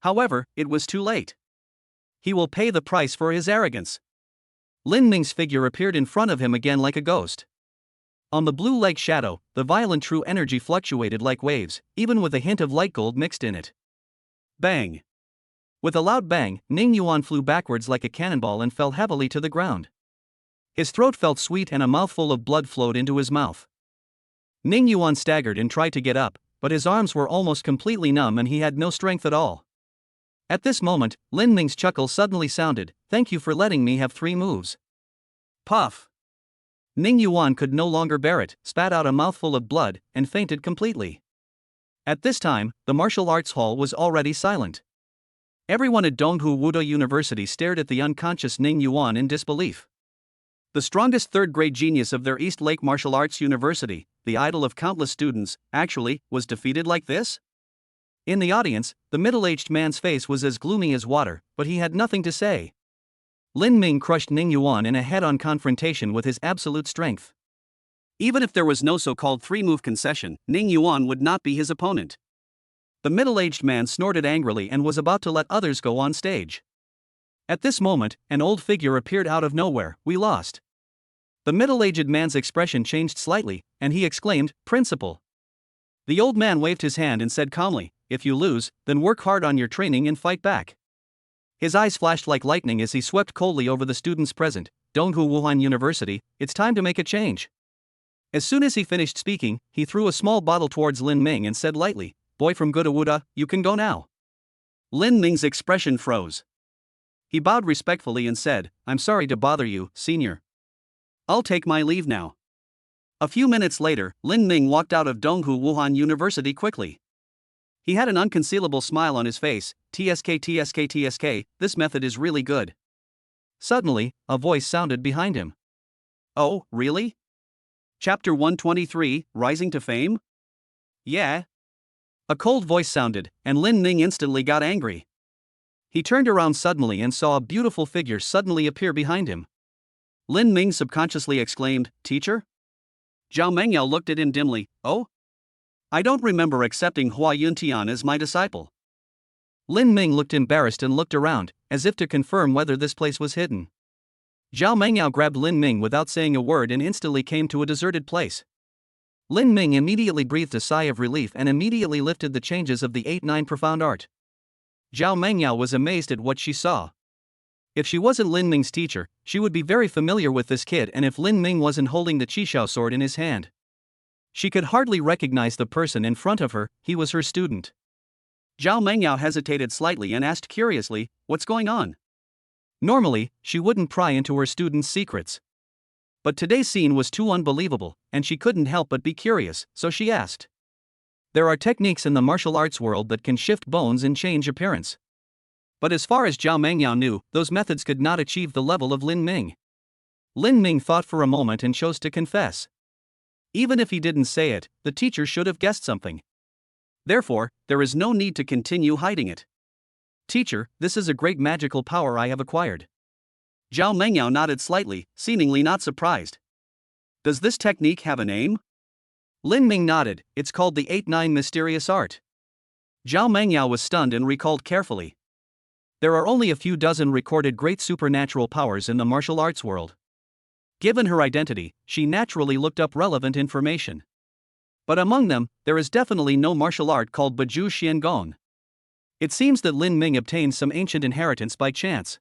However, it was too late. He will pay the price for his arrogance. Lin Ming's figure appeared in front of him again like a ghost. On the blue leg shadow, the violent true energy fluctuated like waves, even with a hint of light gold mixed in it. Bang! With a loud bang, Ning Yuan flew backwards like a cannonball and fell heavily to the ground. His throat felt sweet and a mouthful of blood flowed into his mouth. Ning Yuan staggered and tried to get up, but his arms were almost completely numb and he had no strength at all. At this moment, Lin Ming's chuckle suddenly sounded, "Thank you for letting me have 3 moves." Puff! Ning Yuan could no longer bear it, spat out a mouthful of blood, and fainted completely. At this time, the martial arts hall was already silent. Everyone at Donghu Wuda University stared at the unconscious Ning Yuan in disbelief. The strongest third-grade genius of their East Lake Martial Arts University, the idol of countless students, actually, was defeated like this? In the audience, the middle-aged man's face was as gloomy as water, but he had nothing to say. Lin Ming crushed Ning Yuan in a head-on confrontation with his absolute strength. Even if there was no so-called 3-move concession, Ning Yuan would not be his opponent. The middle-aged man snorted angrily and was about to let others go on stage. At this moment, an old figure appeared out of nowhere. "We lost." The middle-aged man's expression changed slightly, and he exclaimed, "Principal." The old man waved his hand and said calmly, "If you lose, then work hard on your training and fight back. His eyes flashed like lightning as he swept coldly over the students present. Donghu Wuhan University, it's time to make a change. As soon as he finished speaking, he threw a small bottle towards Lin Ming and said lightly, "Boy from Gudawuda, you can go now." Lin Ming's expression froze. He bowed respectfully and said, "I'm sorry to bother you, senior. I'll take my leave now." A few minutes later, Lin Ming walked out of Donghu Wuhan University quickly. He had an unconcealable smile on his face. TSK, this method is really good. Suddenly, a voice sounded behind him. "Oh, really? Chapter 123, Rising to Fame?" "Yeah." A cold voice sounded, and Lin Ming instantly got angry. He turned around suddenly and saw a beautiful figure suddenly appear behind him. Lin Ming subconsciously exclaimed, "Teacher?" Zhao Mengyao looked at him dimly. "Oh? I don't remember accepting Hua Yuntian as my disciple." Lin Ming looked embarrassed and looked around, as if to confirm whether this place was hidden. Zhao Mengyao grabbed Lin Ming without saying a word and instantly came to a deserted place. Lin Ming immediately breathed a sigh of relief and immediately lifted the changes of the 8-9 profound art. Zhao Mengyao was amazed at what she saw. If she wasn't Lin Ming's teacher, she would be very familiar with this kid, and if Lin Ming wasn't holding the Qishao sword in his hand, she could hardly recognize the person in front of her. He was her student. Zhao Mengyao hesitated slightly and asked curiously, "What's going on?" Normally, she wouldn't pry into her students' secrets. But today's scene was too unbelievable, and she couldn't help but be curious, so she asked. There are techniques in the martial arts world that can shift bones and change appearance. But as far as Zhao Mengyao knew, those methods could not achieve the level of Lin Ming. Lin Ming thought for a moment and chose to confess. Even if he didn't say it, the teacher should have guessed something. Therefore, there is no need to continue hiding it. "Teacher, this is a great magical power I have acquired." Zhao Mengyao nodded slightly, seemingly not surprised. "Does this technique have a name?" Lin Ming nodded. "It's called the 8-9 mysterious art." Zhao Mengyao was stunned and recalled carefully. There are only a few dozen recorded great supernatural powers in the martial arts world. Given her identity, she naturally looked up relevant information. But among them, there is definitely no martial art called Baju Xiangong. It seems that Lin Ming obtained some ancient inheritance by chance.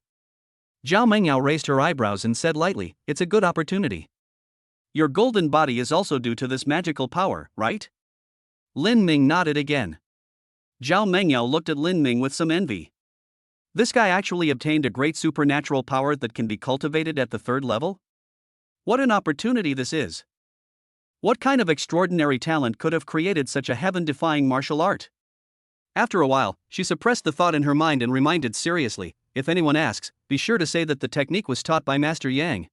Zhao Mengyao raised her eyebrows and said lightly, "It's a good opportunity. Your golden body is also due to this magical power, right?" Lin Ming nodded again. Zhao Mengyao looked at Lin Ming with some envy. This guy actually obtained a great supernatural power that can be cultivated at the 3rd level? What an opportunity this is! What kind of extraordinary talent could have created such a heaven-defying martial art? After a while, she suppressed the thought in her mind and reminded seriously, "If anyone asks, be sure to say that the technique was taught by Master Yang.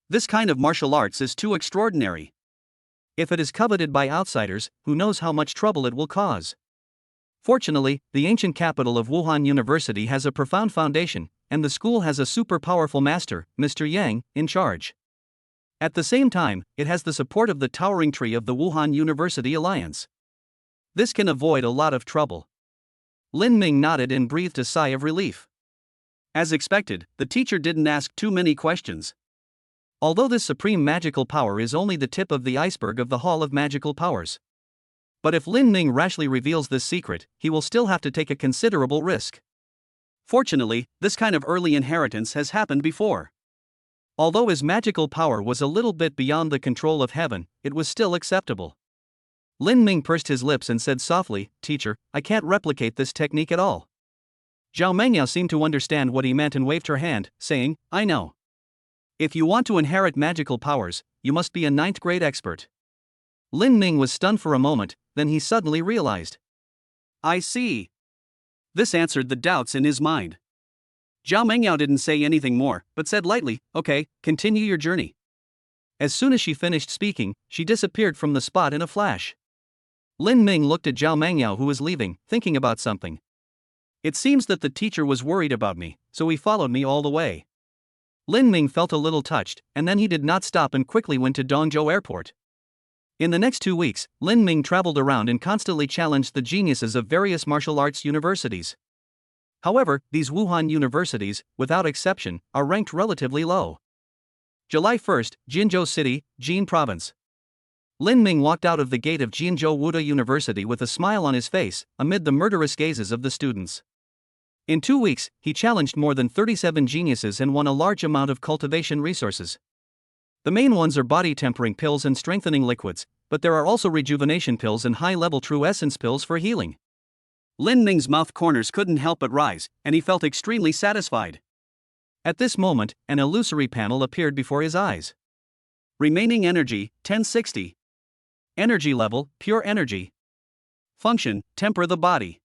This kind of martial arts is too extraordinary. If it is coveted by outsiders, who knows how much trouble it will cause." Fortunately, the ancient capital of Wuhan University has a profound foundation, and the school has a super powerful master, Mr. Yang, in charge. At the same time, it has the support of the towering tree of the Wuhan University Alliance. This can avoid a lot of trouble. Lin Ming nodded and breathed a sigh of relief. As expected, the teacher didn't ask too many questions. Although this supreme magical power is only the tip of the iceberg of the Hall of Magical Powers. But if Lin Ming rashly reveals this secret, he will still have to take a considerable risk. Fortunately, this kind of early inheritance has happened before. Although his magical power was a little bit beyond the control of heaven, it was still acceptable. Lin Ming pursed his lips and said softly, "Teacher, I can't replicate this technique at all." Zhao Mengyao seemed to understand what he meant and waved her hand, saying, "I know. If you want to inherit magical powers, you must be a 9th grade expert." Lin Ming was stunned for a moment, then he suddenly realized. "I see." This answered the doubts in his mind. Zhao Mengyao didn't say anything more, but said lightly, "Okay, continue your journey." As soon as she finished speaking, she disappeared from the spot in a flash. Lin Ming looked at Zhao Mengyao, who was leaving, thinking about something. "It seems that the teacher was worried about me, so he followed me all the way." Lin Ming felt a little touched, and then he did not stop and quickly went to Dongzhou Airport. In the next 2 weeks, Lin Ming traveled around and constantly challenged the geniuses of various martial arts universities. However, these Wuhan universities, without exception, are ranked relatively low. July 1st, Jinzhou City, Jin Province. Lin Ming walked out of the gate of Jinzhou Wuda University with a smile on his face, amid the murderous gazes of the students. In 2 weeks, he challenged more than 37 geniuses and won a large amount of cultivation resources. The main ones are body-tempering pills and strengthening liquids, but there are also rejuvenation pills and high-level true essence pills for healing. Lin Ming's mouth corners couldn't help but rise, and he felt extremely satisfied. At this moment, an illusory panel appeared before his eyes. Remaining energy, 1060. Energy level, pure energy. Function, temper the body.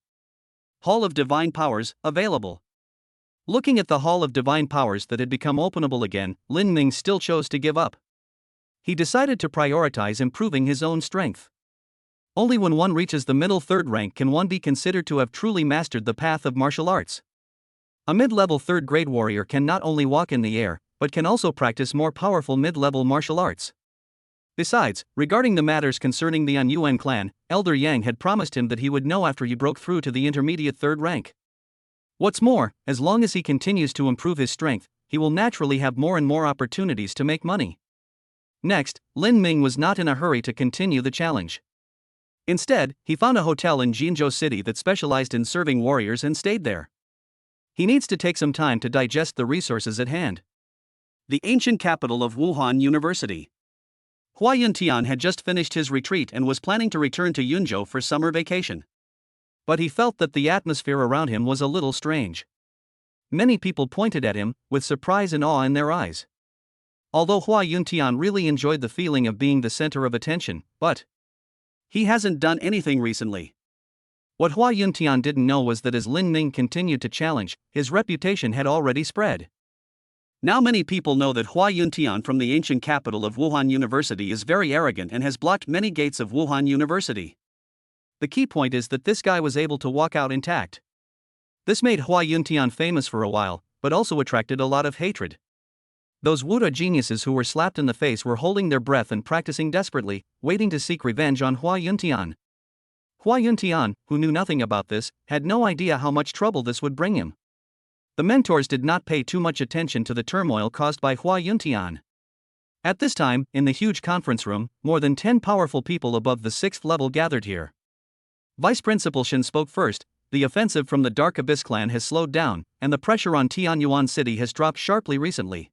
Hall of Divine Powers, available. Looking at the Hall of Divine Powers that had become openable again, Lin Ming still chose to give up. He decided to prioritize improving his own strength. Only when one reaches the middle third rank can one be considered to have truly mastered the path of martial arts. A mid-level third-grade warrior can not only walk in the air, but can also practice more powerful mid-level martial arts. Besides, regarding the matters concerning the Yuan clan, Elder Yang had promised him that he would know after he broke through to the intermediate third rank. What's more, as long as he continues to improve his strength, he will naturally have more and more opportunities to make money. Next, Lin Ming was not in a hurry to continue the challenge. Instead, he found a hotel in Jinzhou City that specialized in serving warriors and stayed there. He needs to take some time to digest the resources at hand. The ancient capital of Wuhan University. Hua Yuntian had just finished his retreat and was planning to return to Yunzhou for summer vacation. But he felt that the atmosphere around him was a little strange. Many people pointed at him, with surprise and awe in their eyes. Although Hua Yuntian really enjoyed the feeling of being the center of attention, but he hasn't done anything recently. What Hua Yuntian didn't know was that as Lin Ming continued to challenge, his reputation had already spread. Now many people know that Hua Yuntian from the ancient capital of Wuhan University is very arrogant and has blocked many gates of Wuhan University. The key point is that this guy was able to walk out intact. This made Hua Yuntian famous for a while, but also attracted a lot of hatred. Those Wuda geniuses who were slapped in the face were holding their breath and practicing desperately, waiting to seek revenge on Hua Yuntian. Hua Yuntian, who knew nothing about this, had no idea how much trouble this would bring him. The mentors did not pay too much attention to the turmoil caused by Hua Yuntian. At this time, in the huge conference room, more than 10 powerful people above the 6th level gathered here. Vice Principal Shin spoke first. The offensive from the Dark Abyss clan has slowed down, and the pressure on Tianyuan City has dropped sharply recently.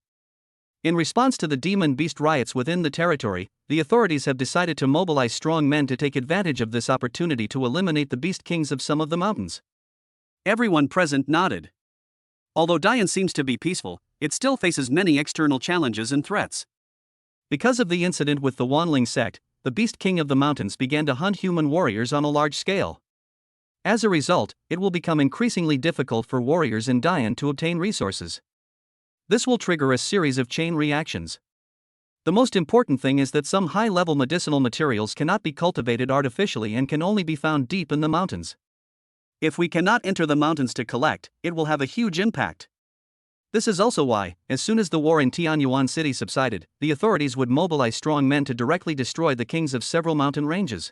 In response to the demon beast riots within the territory, the authorities have decided to mobilize strong men to take advantage of this opportunity to eliminate the beast kings of some of the mountains. Everyone present nodded. Although Dian seems to be peaceful, it still faces many external challenges and threats. Because of the incident with the Wanling sect, the beast king of the mountains began to hunt human warriors on a large scale. As a result, it will become increasingly difficult for warriors in Dian to obtain resources. This will trigger a series of chain reactions. The most important thing is that some high-level medicinal materials cannot be cultivated artificially and can only be found deep in the mountains. If we cannot enter the mountains to collect, it will have a huge impact. This is also why, as soon as the war in Tianyuan City subsided, the authorities would mobilize strong men to directly destroy the kings of several mountain ranges.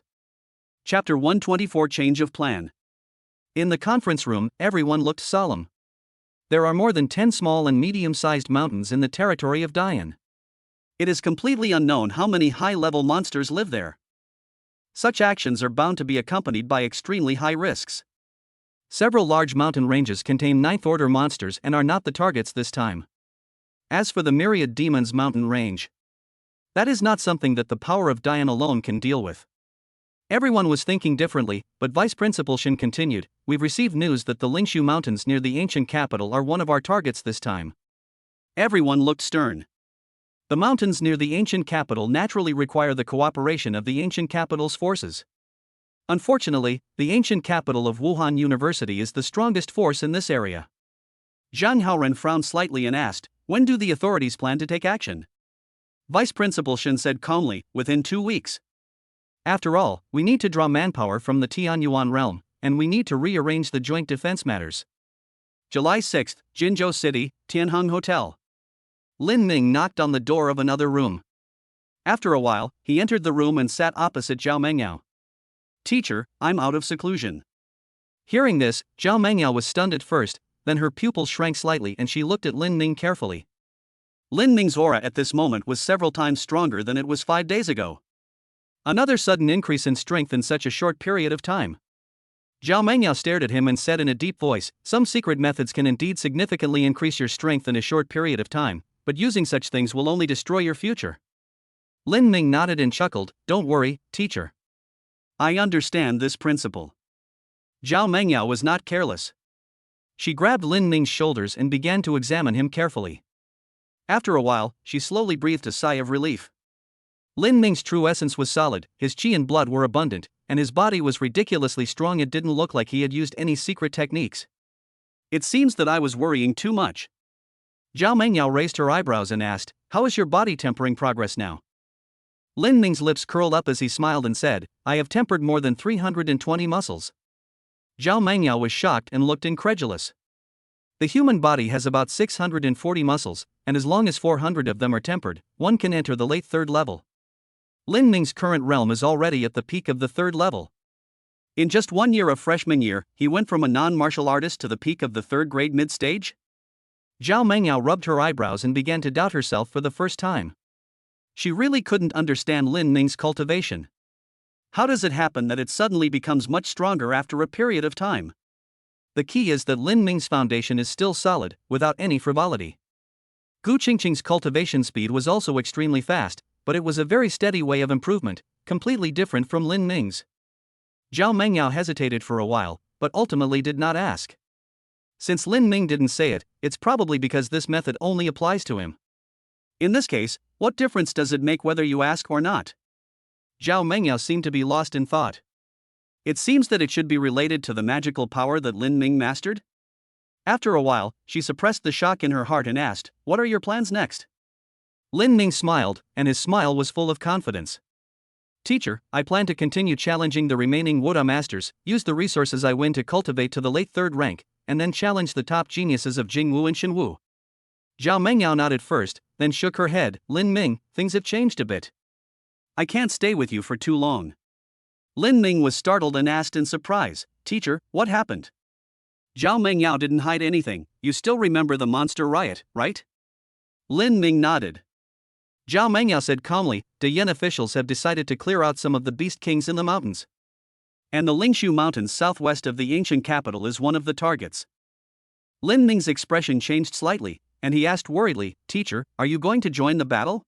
Chapter 124 Change of Plan. In the conference room, everyone looked solemn. There are more than 10 small and medium-sized mountains in the territory of Dian. It is completely unknown how many high-level monsters live there. Such actions are bound to be accompanied by extremely high risks. Several large mountain ranges contain 9th-order monsters and are not the targets this time. As for the Myriad Demons mountain range, that is not something that the power of Dian alone can deal with. Everyone was thinking differently, but Vice Principal Shin continued, "We've received news that the Lingshu Mountains near the ancient capital are one of our targets this time." Everyone looked stern. The mountains near the ancient capital naturally require the cooperation of the ancient capital's forces. Unfortunately, the ancient capital of Wuhan University is the strongest force in this area. Zhang Haoren frowned slightly and asked, "When do the authorities plan to take action?" Vice Principal Shin said calmly, "Within 2 weeks. After all, we need to draw manpower from the Tianyuan realm, and we need to rearrange the joint defense matters." July 6, Jinzhou City, Tianheng Hotel. Lin Ming knocked on the door of another room. After a while, he entered the room and sat opposite Zhao Mengyao. "Teacher, I'm out of seclusion." Hearing this, Zhao Mengyao was stunned at first, then her pupils shrank slightly and she looked at Lin Ming carefully. Lin Ming's aura at this moment was several times stronger than it was 5 days ago. Another sudden increase in strength in such a short period of time. Zhao Mengyao stared at him and said in a deep voice, "Some secret methods can indeed significantly increase your strength in a short period of time, but using such things will only destroy your future." Lin Ming nodded and chuckled, "Don't worry, teacher. I understand this principle." Zhao Mengyao was not careless. She grabbed Lin Ming's shoulders and began to examine him carefully. After a while, she slowly breathed a sigh of relief. Lin Ming's true essence was solid, his qi and blood were abundant, and his body was ridiculously strong. It didn't look like he had used any secret techniques. It seems that I was worrying too much. Zhao Mengyao raised her eyebrows and asked, "How is your body tempering progress now?" Lin Ming's lips curled up as he smiled and said, "I have tempered more than 320 muscles." Zhao Mengyao was shocked and looked incredulous. The human body has about 640 muscles, and as long as 400 of them are tempered, one can enter the late third level. Lin Ming's current realm is already at the peak of the third level. In just 1 year of freshman year, he went from a non-martial artist to the peak of the third grade mid-stage? Zhao Mengyao rubbed her eyebrows and began to doubt herself for the first time. She really couldn't understand Lin Ming's cultivation. How does it happen that it suddenly becomes much stronger after a period of time? The key is that Lin Ming's foundation is still solid, without any frivolity. Gu Qingqing's cultivation speed was also extremely fast, but it was a very steady way of improvement, completely different from Lin Ming's. Zhao Mengyao hesitated for a while, but ultimately did not ask. Since Lin Ming didn't say it, it's probably because this method only applies to him. In this case, what difference does it make whether you ask or not? Zhao Mengyao seemed to be lost in thought. It seems that it should be related to the magical power that Lin Ming mastered? After a while, she suppressed the shock in her heart and asked, "What are your plans next?" Lin Ming smiled, and his smile was full of confidence. "Teacher, I plan to continue challenging the remaining Wuda masters, use the resources I win to cultivate to the late third rank, and then challenge the top geniuses of Jingwu and Shenwu." Zhao Mengyao nodded first, then shook her head. "Lin Ming, things have changed a bit. I can't stay with you for too long." Lin Ming was startled and asked in surprise, "Teacher, what happened?" Zhao Mengyao didn't hide anything. "You still remember the monster riot, right?" Lin Ming nodded. Zhao Mengyao said calmly, "The Yan officials have decided to clear out some of the beast kings in the mountains. And the Lingshu Mountains southwest of the ancient capital is one of the targets." Lin Ming's expression changed slightly, and he asked worriedly, "Teacher, are you going to join the battle?"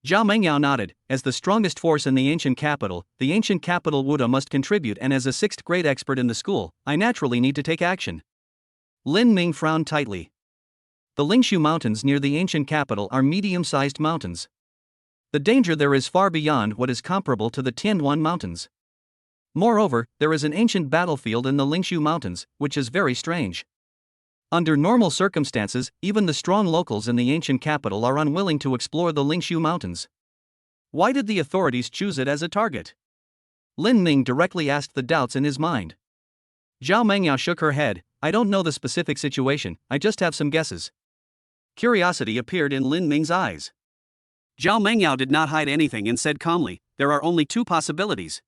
Zhao Mengyao nodded. "As the strongest force in the ancient capital Wuda must contribute, and as a 6th grade expert in the school, I naturally need to take action." Lin Ming frowned tightly. The Lingshu Mountains near the ancient capital are medium-sized mountains. The danger there is far beyond what is comparable to the Tianwan Mountains. Moreover, there is an ancient battlefield in the Lingshu Mountains, which is very strange. Under normal circumstances, even the strong locals in the ancient capital are unwilling to explore the Lingshu Mountains. Why did the authorities choose it as a target? Lin Ming directly asked the doubts in his mind. Zhao Mengyao shook her head. "I don't know the specific situation, I just have some guesses." Curiosity appeared in Lin Ming's eyes. Zhao Mengyao did not hide anything and said calmly, "There are only 2 possibilities.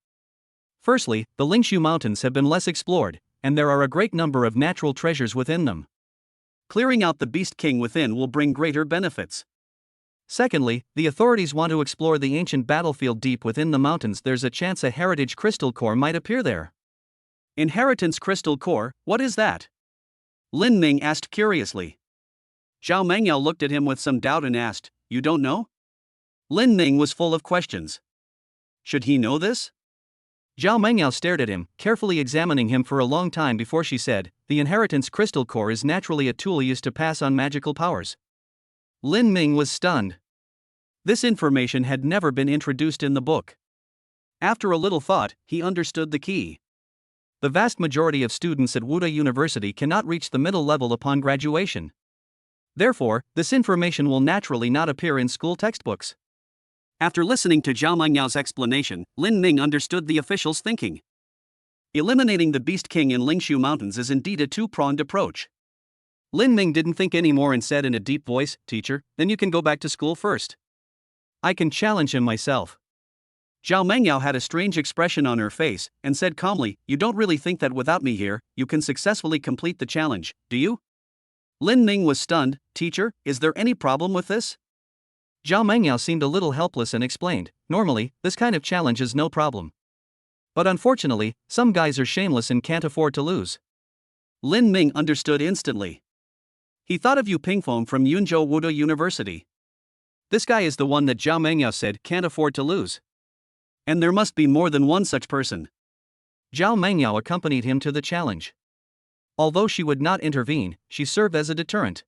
Firstly, the Lingshu Mountains have been less explored, and there are a great number of natural treasures within them. Clearing out the beast king within will bring greater benefits. Secondly, the authorities want to explore the ancient battlefield deep within the mountains. There's a chance a heritage crystal core might appear there." "Inheritance crystal core, what is that?" Lin Ming asked curiously. Zhao Mengyao looked at him with some doubt and asked, "You don't know?" Lin Ming was full of questions. Should he know this? Zhao Mengyao stared at him, carefully examining him for a long time before she said, "The inheritance crystal core is naturally a tool used to pass on magical powers." Lin Ming was stunned. This information had never been introduced in the book. After a little thought, he understood the key. The vast majority of students at Wuda University cannot reach the middle level upon graduation. Therefore, this information will naturally not appear in school textbooks. After listening to Zhao Mengyao's explanation, Lin Ming understood the official's thinking. Eliminating the Beast King in Lingshu Mountains is indeed a 2-pronged approach. Lin Ming didn't think anymore and said in a deep voice, "Teacher, then you can go back to school first. I can challenge him myself." Zhao Mengyao had a strange expression on her face, and said calmly, "You don't really think that without me here, you can successfully complete the challenge, do you?" Lin Ming was stunned. "Teacher, is there any problem with this?" Zhao Mengyao seemed a little helpless and explained, "Normally, this kind of challenge is no problem. But unfortunately, some guys are shameless and can't afford to lose. Lin Ming understood instantly. He thought of Yu Pingfeng from Yunzhou Wuda University. This guy is the one that Zhao Mengyao said can't afford to lose. And there must be more than one such person. Zhao Mengyao accompanied him to the challenge. Although she would not intervene, she served as a deterrent.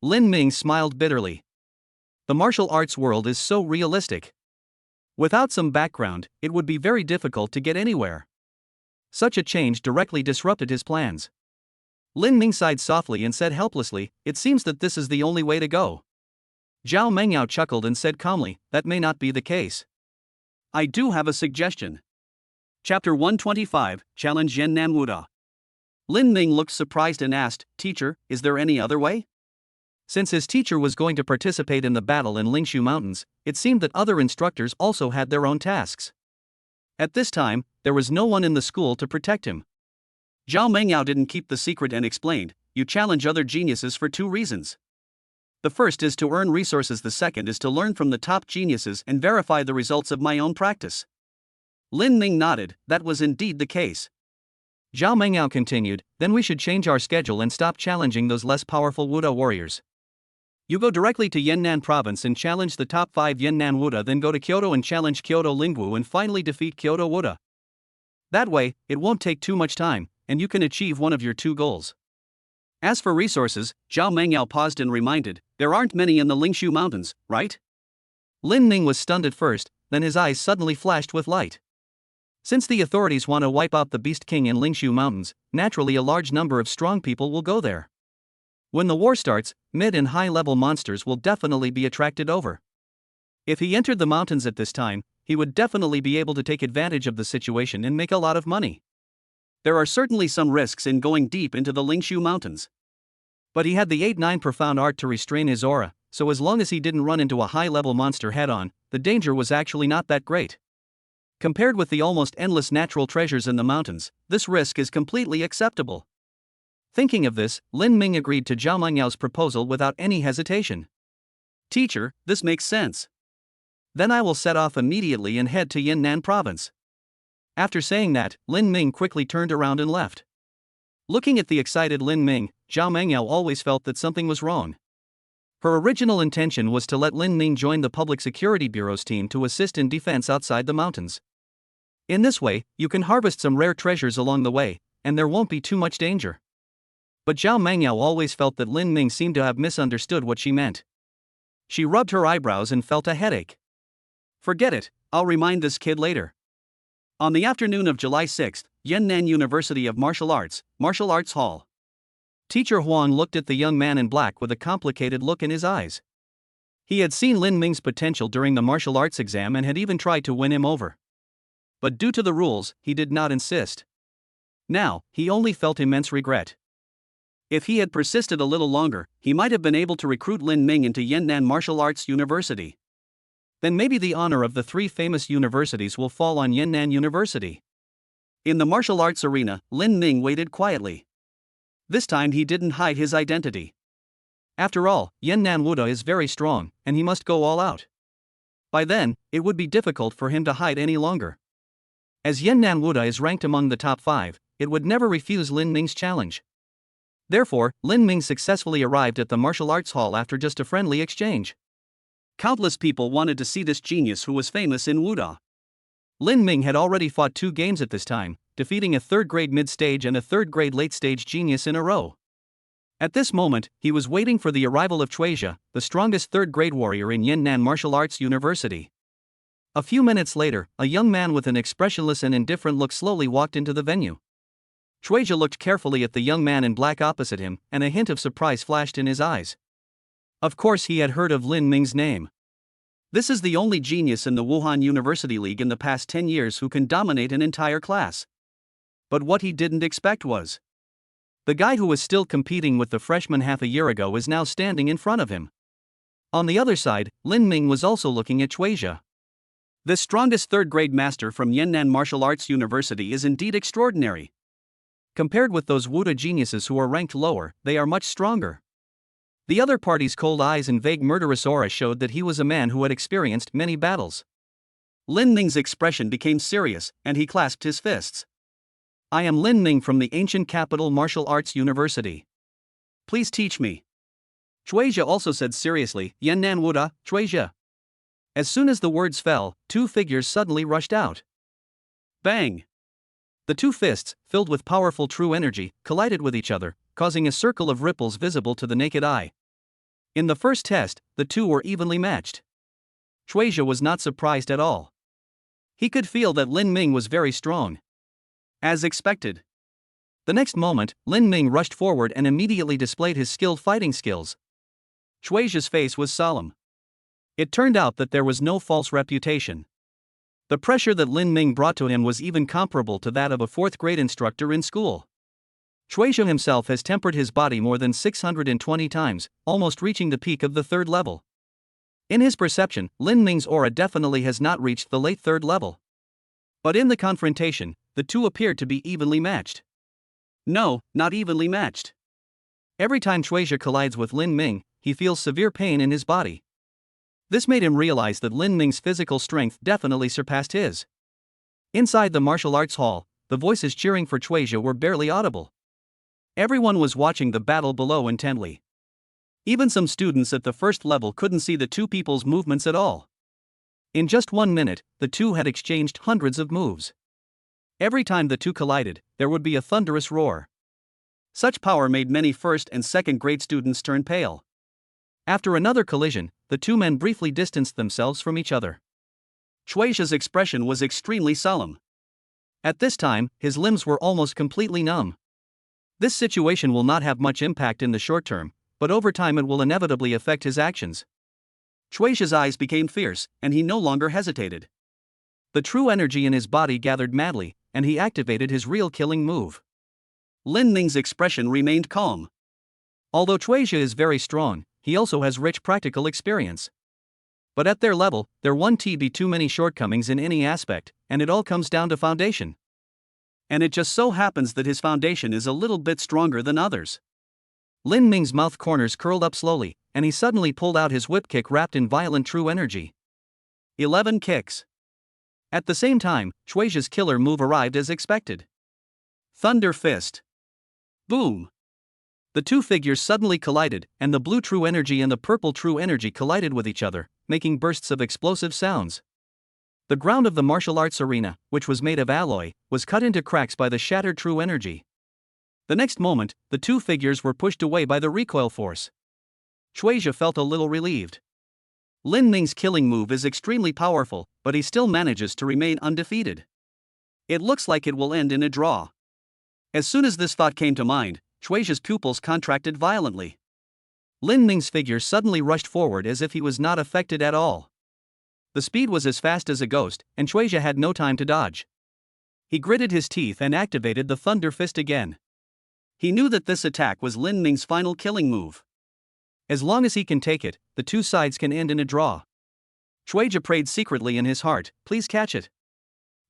Lin Ming smiled bitterly. The martial arts world is so realistic. Without some background, it would be very difficult to get anywhere. Such a change directly disrupted his plans. Lin Ming sighed softly and said helplessly, "It seems that this is the only way to go." Zhao Mengyao chuckled and said calmly, "That may not be the case. I do have a suggestion." Chapter 125, Challenge Yannan Wuda. Lin Ming looked surprised and asked, "Teacher, is there any other way?" Since his teacher was going to participate in the battle in Lingshu Mountains, it seemed that other instructors also had their own tasks. At this time, there was no one in the school to protect him. Zhao Mengyao didn't keep the secret and explained, "You challenge other geniuses for two reasons. The first is to earn resources, the second is to learn from the top geniuses and verify the results of my own practice." Lin Ming nodded, that was indeed the case. Zhao Mengyao continued, "Then we should change our schedule and stop challenging those less powerful Wuda warriors. You go directly to Yannan province and challenge the top 5 Yannan Wuda, then go to Kyoto and challenge Kyoto Lingwu and finally defeat Kyoto Wuda. That way, it won't take too much time, and you can achieve one of your two goals." As for resources, Zhao Mengyao paused and reminded, "There aren't many in the Lingshu Mountains, right?" Lin Ming was stunned at first, then his eyes suddenly flashed with light. Since the authorities want to wipe out the Beast King in Lingshu Mountains, naturally a large number of strong people will go there. When the war starts, mid and high-level monsters will definitely be attracted over. If he entered the mountains at this time, he would definitely be able to take advantage of the situation and make a lot of money. There are certainly some risks in going deep into the Lingshu Mountains. But he had the 8-9 profound art to restrain his aura, so as long as he didn't run into a high-level monster head-on, the danger was actually not that great. Compared with the almost endless natural treasures in the mountains, this risk is completely acceptable. Thinking of this, Lin Ming agreed to Zhao Mengyao's proposal without any hesitation. "Teacher, this makes sense. Then I will set off immediately and head to Yannan province." After saying that, Lin Ming quickly turned around and left. Looking at the excited Lin Ming, Zhao Mengyao always felt that something was wrong. Her original intention was to let Lin Ming join the Public Security Bureau's team to assist in defense outside the mountains. In this way, you can harvest some rare treasures along the way, and there won't be too much danger. But Zhao Mengyao always felt that Lin Ming seemed to have misunderstood what she meant. She rubbed her eyebrows and felt a headache. "Forget it, I'll remind this kid later." On the afternoon of July 6, Yannan University of Martial Arts Hall. Teacher Huang looked at the young man in black with a complicated look in his eyes. He had seen Lin Ming's potential during the martial arts exam and had even tried to win him over. But due to the rules, he did not insist. Now, he only felt immense regret. If he had persisted a little longer, he might have been able to recruit Lin Ming into Yannan Martial Arts University. Then maybe the honor of the 3 famous universities will fall on Yannan University. In the martial arts arena, Lin Ming waited quietly. This time he didn't hide his identity. After all, Yannan Wuda is very strong, and he must go all out. By then, it would be difficult for him to hide any longer. As Yannan Wuda is ranked among the top 5, it would never refuse Lin Ming's challenge. Therefore, Lin Ming successfully arrived at the martial arts hall after just a friendly exchange. Countless people wanted to see this genius who was famous in Wuda. Lin Ming had already fought 2 games at this time, defeating a 3rd-grade mid-stage and a 3rd-grade late-stage genius in a row. At this moment, he was waiting for the arrival of Chuizha, the strongest 3rd-grade warrior in Yannan Martial Arts University. A few minutes later, a young man with an expressionless and indifferent look slowly walked into the venue. Chuizha looked carefully at the young man in black opposite him, and a hint of surprise flashed in his eyes. Of course he had heard of Lin Ming's name. This is the only genius in the Wuhan University League in the past 10 years who can dominate an entire class. But what he didn't expect was the guy who was still competing with the freshman half a year ago is now standing in front of him. On the other side, Lin Ming was also looking at Chuizha. This strongest 3rd-grade master from Yannan Martial Arts University is indeed extraordinary. Compared with those Wuda geniuses who are ranked lower, they are much stronger. The other party's cold eyes and vague murderous aura showed that he was a man who had experienced many battles. Lin Ming's expression became serious, and he clasped his fists. I am Lin Ming from the ancient capital martial arts university. Please teach me. Chuizhe also said seriously, Yan Nan Wuda, Chuizhe. As soon as the words fell, two figures suddenly rushed out. Bang! The two fists, filled with powerful true energy, collided with each other, causing a circle of ripples visible to the naked eye. In the first test, the two were evenly matched. Chuizhe was not surprised at all. He could feel that Lin Ming was very strong. As expected. The next moment, Lin Ming rushed forward and immediately displayed his skilled fighting skills. Chuizhe's face was solemn. It turned out that there was no false reputation. The pressure that Lin Ming brought to him was even comparable to that of a fourth-grade instructor in school. Chuizhe himself has tempered his body more than 620 times, almost reaching the peak of the third level. In his perception, Lin Ming's aura definitely has not reached the late third level. But in the confrontation, the two appeared to be evenly matched. No, not evenly matched. Every time Chuizhe collides with Lin Ming, he feels severe pain in his body. This made him realize that Lin Ming's physical strength definitely surpassed his. Inside the martial arts hall, the voices cheering for Chuizhe were barely audible. Everyone was watching the battle below intently. Even some students at the first level couldn't see the two people's movements at all. In just 1 minute, the two had exchanged hundreds of moves. Every time the two collided, there would be a thunderous roar. Such power made many first and second grade students turn pale. After another collision, the two men briefly distanced themselves from each other. Chuizhe's expression was extremely solemn. At this time, his limbs were almost completely numb. This situation will not have much impact in the short term, but over time it will inevitably affect his actions. Chuizhe's eyes became fierce, and he no longer hesitated. The true energy in his body gathered madly, and he activated his real killing move. Lin Ming's expression remained calm. Although Chuizhe is very strong, he also has rich practical experience. But at their level, there won't be too many shortcomings in any aspect, and it all comes down to foundation. And it just so happens that his foundation is a little bit stronger than others. Lin Ming's mouth corners curled up slowly, and he suddenly pulled out his whip kick wrapped in violent true energy. 11 kicks. At the same time, Chuizhe's killer move arrived as expected. Thunder Fist. Boom. The two figures suddenly collided, and the blue true energy and the purple true energy collided with each other, making bursts of explosive sounds. The ground of the martial arts arena, which was made of alloy, was cut into cracks by the shattered true energy. The next moment, the two figures were pushed away by the recoil force. Chuizhe felt a little relieved. Lin Ming's killing move is extremely powerful, but he still manages to remain undefeated. It looks like it will end in a draw. As soon as this thought came to mind, Chuizhe's pupils contracted violently. Lin Ming's figure suddenly rushed forward as if he was not affected at all. The speed was as fast as a ghost, and Chuizhe had no time to dodge. He gritted his teeth and activated the Thunder Fist again. He knew that this attack was Lin Ming's final killing move. As long as he can take it, the two sides can end in a draw. Chuizhe prayed secretly in his heart, please catch it.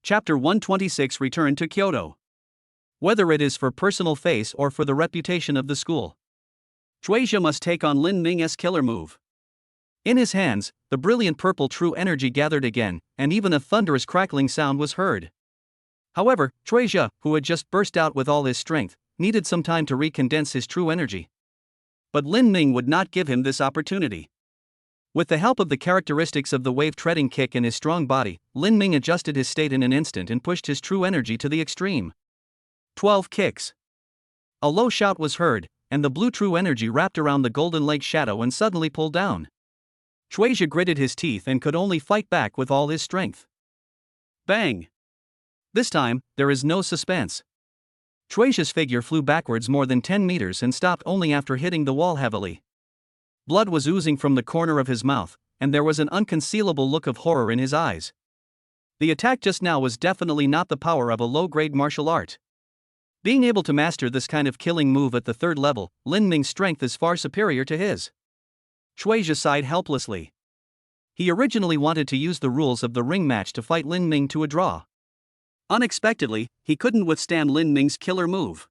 Chapter 126 Return to Kyoto. Whether it is for personal face or for the reputation of the school, Chuizhe must take on Lin Ming's killer move. In his hands, the brilliant purple true energy gathered again, and even a thunderous crackling sound was heard. However, Chuizhe, who had just burst out with all his strength, needed some time to recondense his true energy. But Lin Ming would not give him this opportunity. With the help of the characteristics of the wave-treading kick in his strong body, Lin Ming adjusted his state in an instant and pushed his true energy to the extreme. 12 kicks. A low shout was heard, and the blue true energy wrapped around the golden lake shadow and suddenly pulled down. Chuizhe gritted his teeth and could only fight back with all his strength. Bang! This time, there is no suspense. Chuizhe's figure flew backwards more than 10 meters and stopped only after hitting the wall heavily. Blood was oozing from the corner of his mouth, and there was an unconcealable look of horror in his eyes. The attack just now was definitely not the power of a low-grade martial art. Being able to master this kind of killing move at the third level, Lin Ming's strength is far superior to his. Chuizhe sighed helplessly. He originally wanted to use the rules of the ring match to fight Lin Ming to a draw. Unexpectedly, he couldn't withstand Lin Ming's killer move.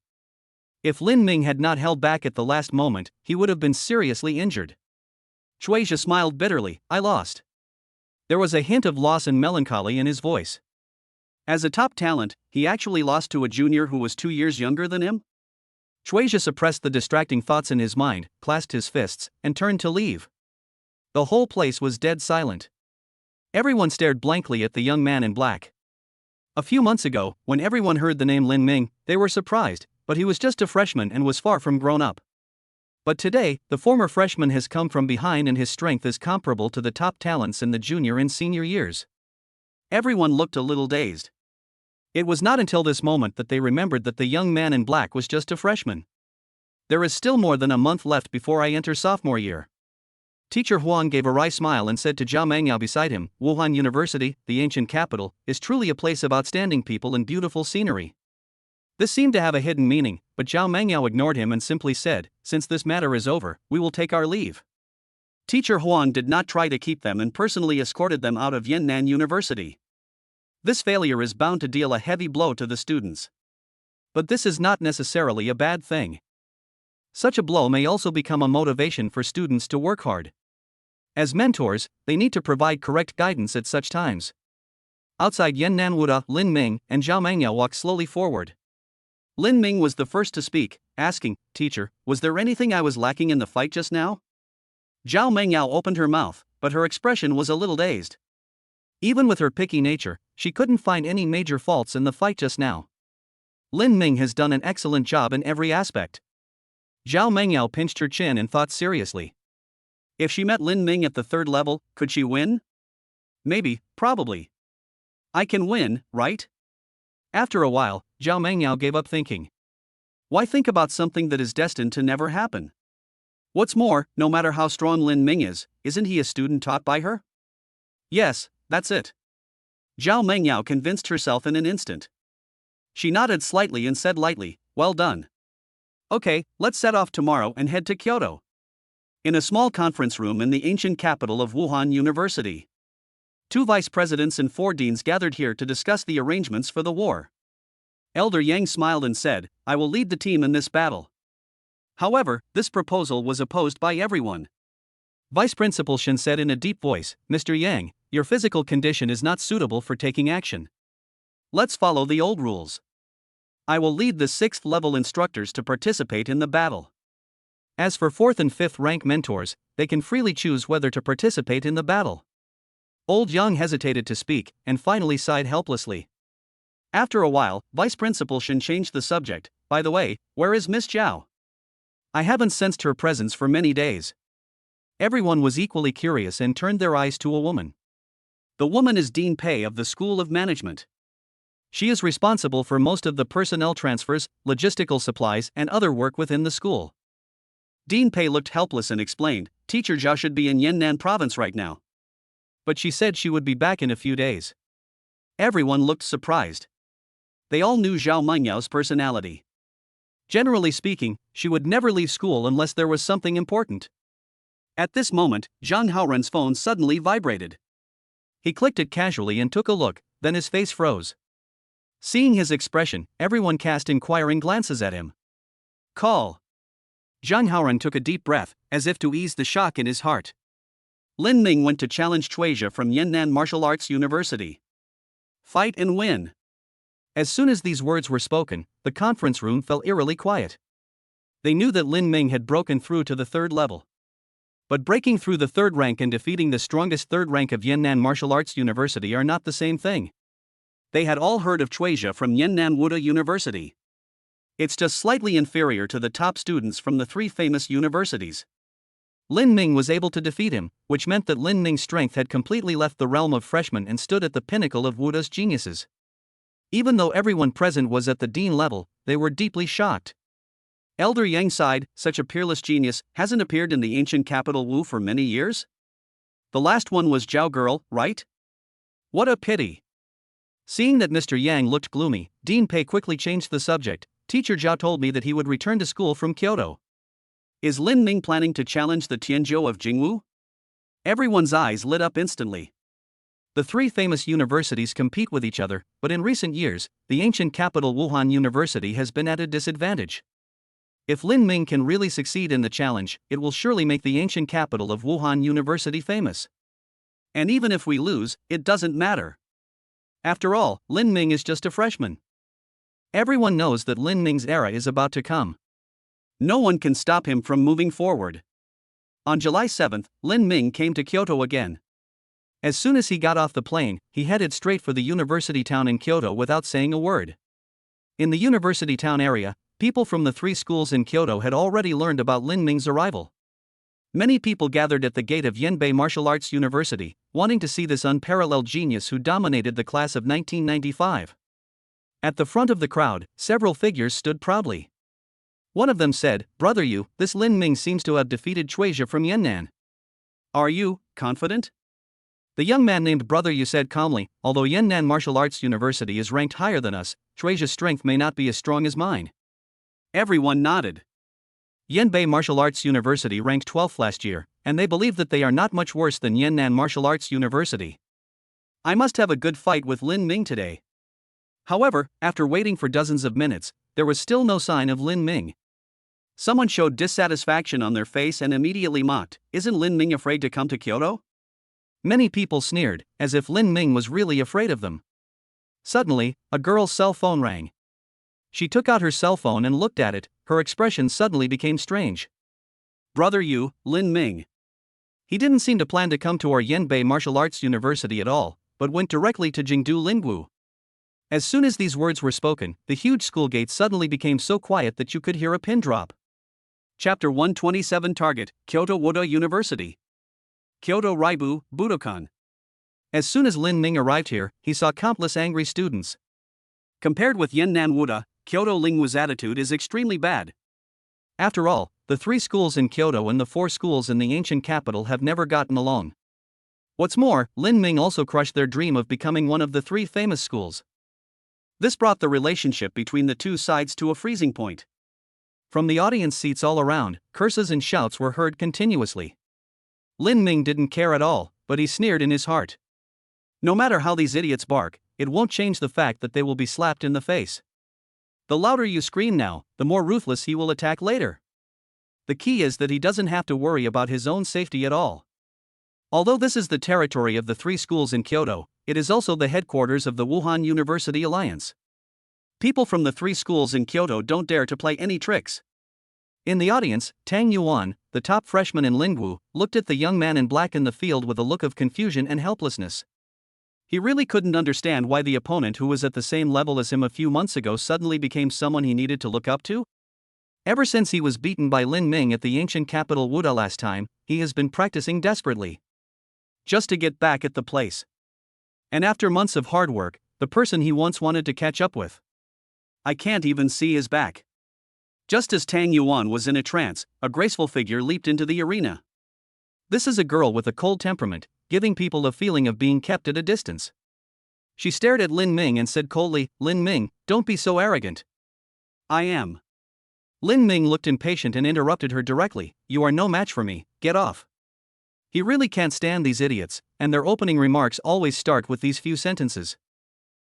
If Lin Ming had not held back at the last moment, he would have been seriously injured. Chuizhe smiled bitterly, I lost. There was a hint of loss and melancholy in his voice. As a top talent, he actually lost to a junior who was 2 years younger than him? Chuizha suppressed the distracting thoughts in his mind, clasped his fists, and turned to leave. The whole place was dead silent. Everyone stared blankly at the young man in black. A few months ago, when everyone heard the name Lin Ming, they were surprised, but he was just a freshman and was far from grown up. But today, the former freshman has come from behind and his strength is comparable to the top talents in the junior and senior years. Everyone looked a little dazed. It was not until this moment that they remembered that the young man in black was just a freshman. There is still more than a month left before I enter sophomore year. Teacher Huang gave a wry smile and said to Zhao Mengyao beside him, Wuhan University, the ancient capital, is truly a place of outstanding people and beautiful scenery. This seemed to have a hidden meaning, but Zhao Mengyao ignored him and simply said, since this matter is over, we will take our leave. Teacher Huang did not try to keep them and personally escorted them out of Yan'an University. This failure is bound to deal a heavy blow to the students. But this is not necessarily a bad thing. Such a blow may also become a motivation for students to work hard. As mentors, they need to provide correct guidance at such times. Outside Yan'an Wuda, Lin Ming and Zhao Mengyao walked slowly forward. Lin Ming was the first to speak, asking, Teacher, was there anything I was lacking in the fight just now? Zhao Mengyao opened her mouth, but her expression was a little dazed. Even with her picky nature, she couldn't find any major faults in the fight just now. Lin Ming has done an excellent job in every aspect. Zhao Mengyao pinched her chin and thought seriously. If she met Lin Ming at the third level, could she win? Maybe, probably. I can win, right? After a while, Zhao Mengyao gave up thinking. Why think about something that is destined to never happen? What's more, no matter how strong Lin Ming is, isn't he a student taught by her? Yes, that's it. Zhao Mengyao convinced herself in an instant. She nodded slightly and said lightly, well done. Okay, let's set off tomorrow and head to Kyoto. In a small conference room in the ancient capital of Wuhan University. 2 vice presidents and 4 deans gathered here to discuss the arrangements for the war. Elder Yang smiled and said, I will lead the team in this battle. However, this proposal was opposed by everyone. Vice Principal Shen said in a deep voice, Mr. Yang, your physical condition is not suitable for taking action. Let's follow the old rules. I will lead the 6th level instructors to participate in the battle. As for 4th and 5th rank mentors, they can freely choose whether to participate in the battle. Old Yang hesitated to speak, and finally sighed helplessly. After a while, Vice Principal Shen changed the subject. By the way, where is Miss Zhao? I haven't sensed her presence for many days. Everyone was equally curious and turned their eyes to a woman. The woman is Dean Pei of the School of Management. She is responsible for most of the personnel transfers, logistical supplies, and other work within the school. Dean Pei looked helpless and explained, Teacher Zhao should be in Yan'an province right now. But she said she would be back in a few days. Everyone looked surprised. They all knew Zhao Mengyao's personality. Generally speaking, she would never leave school unless there was something important. At this moment, Zhang Haoren's phone suddenly vibrated. He clicked it casually and took a look, then his face froze. Seeing his expression, everyone cast inquiring glances at him. Call. Zhang Haoren took a deep breath, as if to ease the shock in his heart. Lin Ming went to challenge Chuizha from Yan'an Martial Arts University. Fight and win. As soon as these words were spoken, the conference room fell eerily quiet. They knew that Lin Ming had broken through to the 3rd level. But breaking through the 3rd rank and defeating the strongest 3rd rank of Yan'an Martial Arts University are not the same thing. They had all heard of Chuizha from Yan'an Wuda University. It's just slightly inferior to the top students from the 3 famous universities. Lin Ming was able to defeat him, which meant that Lin Ming's strength had completely left the realm of freshmen and stood at the pinnacle of Wuda's geniuses. Even though everyone present was at the dean level, they were deeply shocked. Elder Yang sighed, such a peerless genius hasn't appeared in the ancient capital Wu for many years? The last one was Zhao Girl, right? What a pity. Seeing that Mr. Yang looked gloomy, Dean Pei quickly changed the subject. Teacher Zhao told me that he would return to school from Kyoto. Is Lin Ming planning to challenge the Tianzhou of Jingwu? Everyone's eyes lit up instantly. The 3 famous universities compete with each other, but in recent years, the ancient capital Wuhan University has been at a disadvantage. If Lin Ming can really succeed in the challenge, it will surely make the ancient capital of Wuhan University famous. And even if we lose, it doesn't matter. After all, Lin Ming is just a freshman. Everyone knows that Lin Ming's era is about to come. No one can stop him from moving forward. On July 7th, Lin Ming came to Kyoto again. As soon as he got off the plane, he headed straight for the university town in Kyoto without saying a word. In the university town area, people from the 3 schools in Kyoto had already learned about Lin Ming's arrival. Many people gathered at the gate of Yenbei Martial Arts University, wanting to see this unparalleled genius who dominated the class of 1995. At the front of the crowd, several figures stood proudly. One of them said, "Brother Yu, this Lin Ming seems to have defeated Chuizha from Yannan. Are you confident?" The young man named Brother Yu said calmly, "Although Yannan Martial Arts University is ranked higher than us, Chuizha's strength may not be as strong as mine." Everyone nodded. Yenbei Martial Arts University ranked 12th last year, and they believe that they are not much worse than Yannan Martial Arts University. I must have a good fight with Lin Ming today. However, after waiting for dozens of minutes, there was still no sign of Lin Ming. Someone showed dissatisfaction on their face and immediately mocked, "Isn't Lin Ming afraid to come to Kyoto?" Many people sneered, as if Lin Ming was really afraid of them. Suddenly, a girl's cell phone rang. She took out her cell phone and looked at it. Her expression suddenly became strange. "Brother Yu, Lin Ming." He didn't seem to plan to come to our Yenbei Martial Arts University at all, but went directly to Jingdu Lingwu. As soon as these words were spoken, the huge school gate suddenly became so quiet that you could hear a pin drop. Chapter 127 Target, Kyoto Woda University. Kyoto Raibu, Budokan. As soon as Lin Ming arrived here, he saw countless angry students. Compared with Yannan Wuda, Kyoto Lingwu's attitude is extremely bad. After all, the 3 schools in Kyoto and the 4 schools in the ancient capital have never gotten along. What's more, Lin Ming also crushed their dream of becoming one of the 3 famous schools. This brought the relationship between the 2 sides to a freezing point. From the audience seats all around, curses and shouts were heard continuously. Lin Ming didn't care at all, but he sneered in his heart. No matter how these idiots bark, it won't change the fact that they will be slapped in the face. The louder you scream now, the more ruthless he will attack later. The key is that he doesn't have to worry about his own safety at all. Although this is the territory of the 3 schools in Kyoto, it is also the headquarters of the Wuhan University Alliance. People from the 3 schools in Kyoto don't dare to play any tricks. In the audience, Tang Yuan, the top freshman in Lingwu, looked at the young man in black in the field with a look of confusion and helplessness. He really couldn't understand why the opponent who was at the same level as him a few months ago suddenly became someone he needed to look up to. Ever since he was beaten by Lin Ming at the ancient capital Wuda last time, he has been practicing desperately. Just to get back at the place. And after months of hard work, the person he once wanted to catch up with. I can't even see his back. Just as Tang Yuan was in a trance, a graceful figure leaped into the arena. This is a girl with a cold temperament, giving people a feeling of being kept at a distance. She stared at Lin Ming and said coldly, "Lin Ming, don't be so arrogant." "I am." Lin Ming looked impatient and interrupted her directly, "You are no match for me, get off." He really can't stand these idiots, and their opening remarks always start with these few sentences.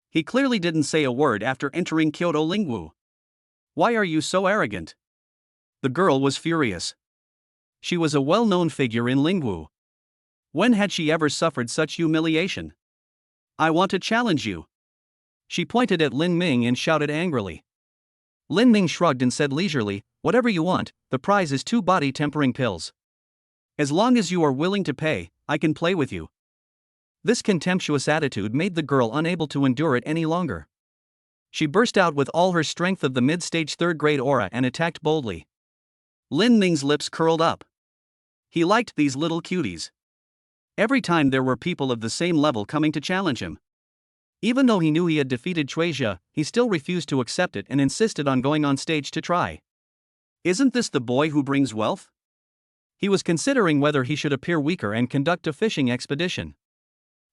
He clearly didn't say a word after entering Kyoto Lingwu. "Why are you so arrogant?" The girl was furious. She was a well-known figure in Lingwu. When had she ever suffered such humiliation? "I want to challenge you." She pointed at Lin Ming and shouted angrily. Lin Ming shrugged and said leisurely, "Whatever you want, the prize is 2 body-tempering pills. As long as you are willing to pay, I can play with you." This contemptuous attitude made the girl unable to endure it any longer. She burst out with all her strength of the mid-stage 3rd grade aura and attacked boldly. Lin Ming's lips curled up. He liked these little cuties. Every time there were people of the same level coming to challenge him. Even though he knew he had defeated Chuizha, he still refused to accept it and insisted on going on stage to try. Isn't this the boy who brings wealth? He was considering whether he should appear weaker and conduct a fishing expedition.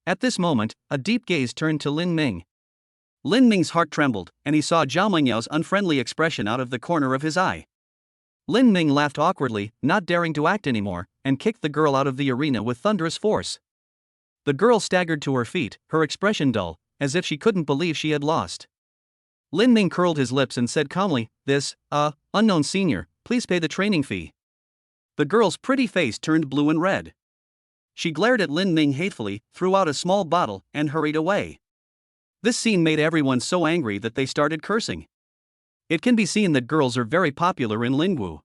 At this moment, a deep gaze turned to Lin Ming. Lin Ming's heart trembled, and he saw Zhao Mengyao's unfriendly expression out of the corner of his eye. Lin Ming laughed awkwardly, not daring to act anymore, and kicked the girl out of the arena with thunderous force. The girl staggered to her feet, her expression dull, as if she couldn't believe she had lost. Lin Ming curled his lips and said calmly, unknown senior, please pay the training fee." The girl's pretty face turned blue and red. She glared at Lin Ming hatefully, threw out a small bottle, and hurried away. This scene made everyone so angry that they started cursing. It can be seen that girls are very popular in Lingwu.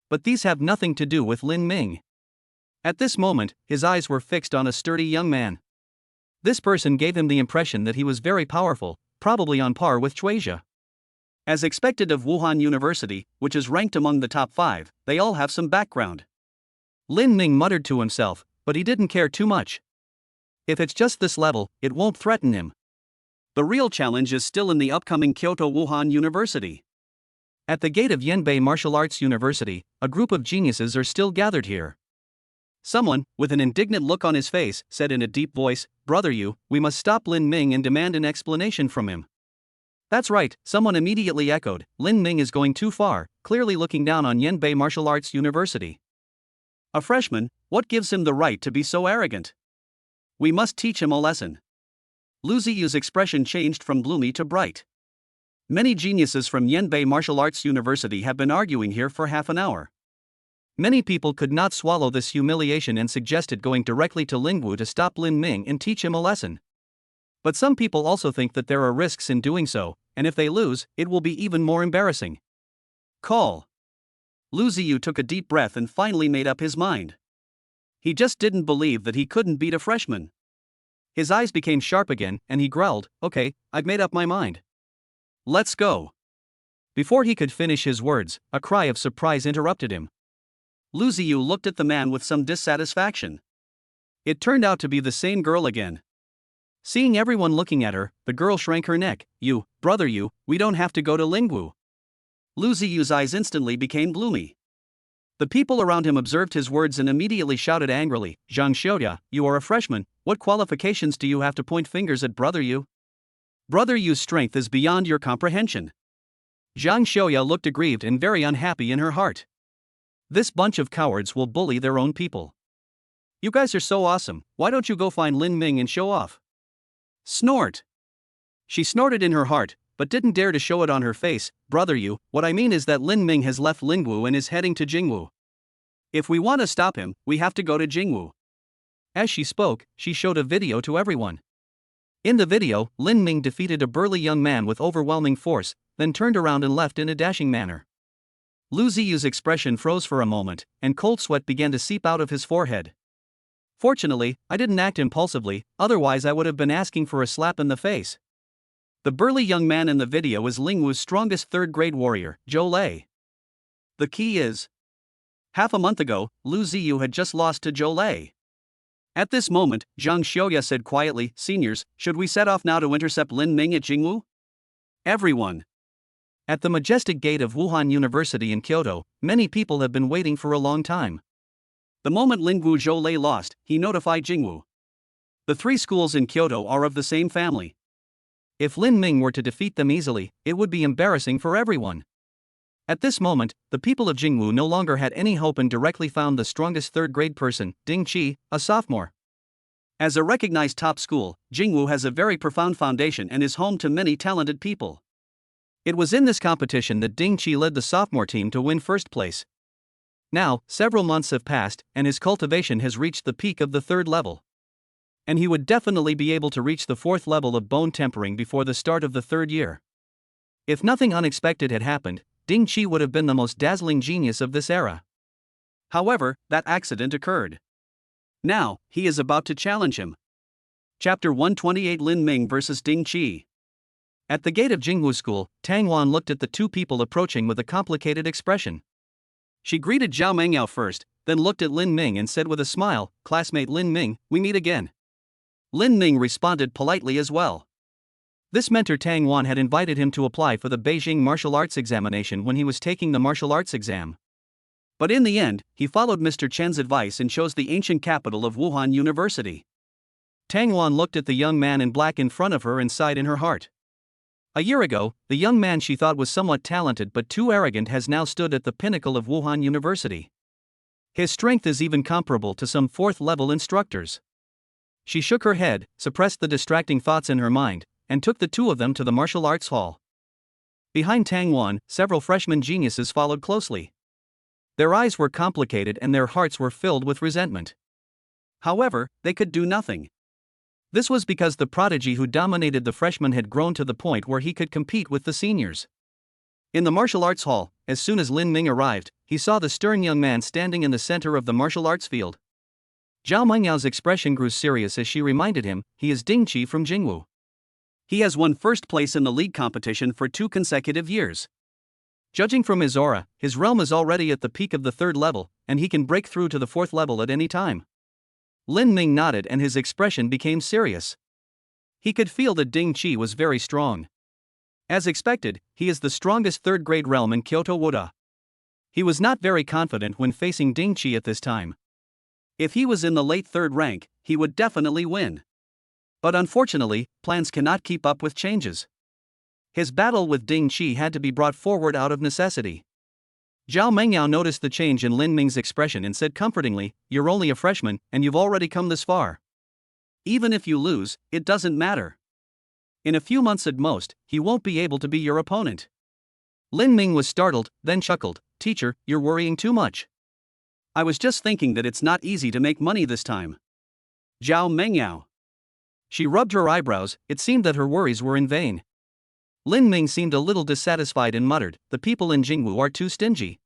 But these have nothing to do with Lin Ming. At this moment, his eyes were fixed on a sturdy young man. This person gave him the impression that he was very powerful, probably on par with Chuizha. As expected of Wuhan University, which is ranked among the top 5, they all have some background. Lin Ming muttered to himself, but he didn't care too much. If it's just this level, it won't threaten him. The real challenge is still in the upcoming Kyoto Wuhan University. At the gate of Yanbei Martial Arts University, a group of geniuses are still gathered here. Someone, with an indignant look on his face, said in a deep voice, "Brother Yu, we must stop Lin Ming and demand an explanation from him." That's right, someone immediately echoed, "Lin Ming is going too far," clearly looking down on Yanbei Martial Arts University. A freshman, what gives him the right to be so arrogant? We must teach him a lesson. Lu Ziyu's expression changed from gloomy to bright. Many geniuses from Yanbei Martial Arts University have been arguing here for half an hour. Many people could not swallow this humiliation and suggested going directly to Lingwu to stop Lin Ming and teach him a lesson. But some people also think that there are risks in doing so, and if they lose, it will be even more embarrassing. Call. Lu Ziyu took a deep breath and finally made up his mind. He just didn't believe that he couldn't beat a freshman. His eyes became sharp again, and he growled, "Okay, I've made up my mind. Let's go." Before he could finish his words, a cry of surprise interrupted him. Lu Ziyu looked at the man with some dissatisfaction. It turned out to be the same girl again. Seeing everyone looking at her, the girl shrank her neck. Brother Yu, we don't have to go to Lingwu." Lu Ziyu's eyes instantly became gloomy. The people around him observed his words and immediately shouted angrily, "Zhang Xiaoya, you are a freshman, what qualifications do you have to point fingers at Brother Yu? Brother Yu's strength is beyond your comprehension." Zhang Xiaoya looked aggrieved and very unhappy in her heart. This bunch of cowards will bully their own people. You guys are so awesome, why don't you go find Lin Ming and show off? Snort. She snorted in her heart, but didn't dare to show it on her face. "Brother Yu, what I mean is that Lin Ming has left Lingwu and is heading to Jingwu. If we want to stop him, we have to go to Jingwu." As she spoke, she showed a video to everyone. In the video, Lin Ming defeated a burly young man with overwhelming force, then turned around and left in a dashing manner. Lu Ziyu's expression froze for a moment, and cold sweat began to seep out of his forehead. "Fortunately, I didn't act impulsively, otherwise I would have been asking for a slap in the face." The burly young man in the video is Lingwu's strongest third-grade warrior, Zhou Lei. The key is, half a month ago, Lu Ziyu had just lost to Zhou Lei. At this moment, Zhang Xiaoya said quietly, "Seniors, should we set off now to intercept Lin Ming at Jingwu?" Everyone. At the majestic gate of Wuhan University in Kyoto, many people have been waiting for a long time. The moment Lingwu Zhou Lei lost, he notified Jingwu. The 3 schools in Kyoto are of the same family. If Lin Ming were to defeat them easily, it would be embarrassing for everyone. At this moment, the people of Jingwu no longer had any hope and directly found the strongest third-grade person, Ding Qi, a sophomore. As a recognized top school, Jingwu has a very profound foundation and is home to many talented people. It was in this competition that Ding Qi led the sophomore team to win first place. Now, several months have passed, and his cultivation has reached the peak of the 3rd level. And he would definitely be able to reach the 4th level of bone tempering before the start of the 3rd year. If nothing unexpected had happened, Ding Qi would have been the most dazzling genius of this era. However, that accident occurred. Now, he is about to challenge him. Chapter 128 Lin Ming vs Ding Qi. At the gate of Jingwu School, Tang Wan looked at the 2 people approaching with a complicated expression. She greeted Zhao Mengyao first, then looked at Lin Ming and said with a smile, "Classmate Lin Ming, we meet again." Lin Ming responded politely as well. This mentor Tang Wan had invited him to apply for the Beijing martial arts examination when he was taking the martial arts exam. But in the end, he followed Mr. Chen's advice and chose the ancient capital of Wuhan University. Tang Wan looked at the young man in black in front of her and sighed in her heart. A year ago, the young man she thought was somewhat talented but too arrogant has now stood at the pinnacle of Wuhan University. His strength is even comparable to some 4th-level instructors. She shook her head, suppressed the distracting thoughts in her mind, and took the 2 of them to the martial arts hall. Behind Tang Wan, several freshman geniuses followed closely. Their eyes were complicated and their hearts were filled with resentment. However, they could do nothing. This was because the prodigy who dominated the freshmen had grown to the point where he could compete with the seniors. In the martial arts hall, as soon as Lin Ming arrived, he saw the stern young man standing in the center of the martial arts field. Zhao Mengyao's expression grew serious as she reminded him, he is Ding Qi from Jingwu. He has won first place in the league competition for 2 consecutive years. Judging from his aura, his realm is already at the peak of the 3rd level, and he can break through to the 4th level at any time. Lin Ming nodded and his expression became serious. He could feel that Ding Qi was very strong. As expected, he is the strongest 3rd-grade realm in Kyoto Wuda. He was not very confident when facing Ding Qi at this time. If he was in the late 3rd rank, he would definitely win. But unfortunately, plans cannot keep up with changes. His battle with Ding Qi had to be brought forward out of necessity. Zhao Mengyao noticed the change in Lin Ming's expression and said comfortingly, "You're only a freshman, and you've already come this far. Even if you lose, it doesn't matter. In a few months at most, he won't be able to be your opponent." Lin Ming was startled, then chuckled, "Teacher, you're worrying too much. I was just thinking that it's not easy to make money this time." Zhao Mengyao. She rubbed her eyebrows, it seemed that her worries were in vain. Lin Ming seemed a little dissatisfied and muttered, "The people in Jingwu are too stingy.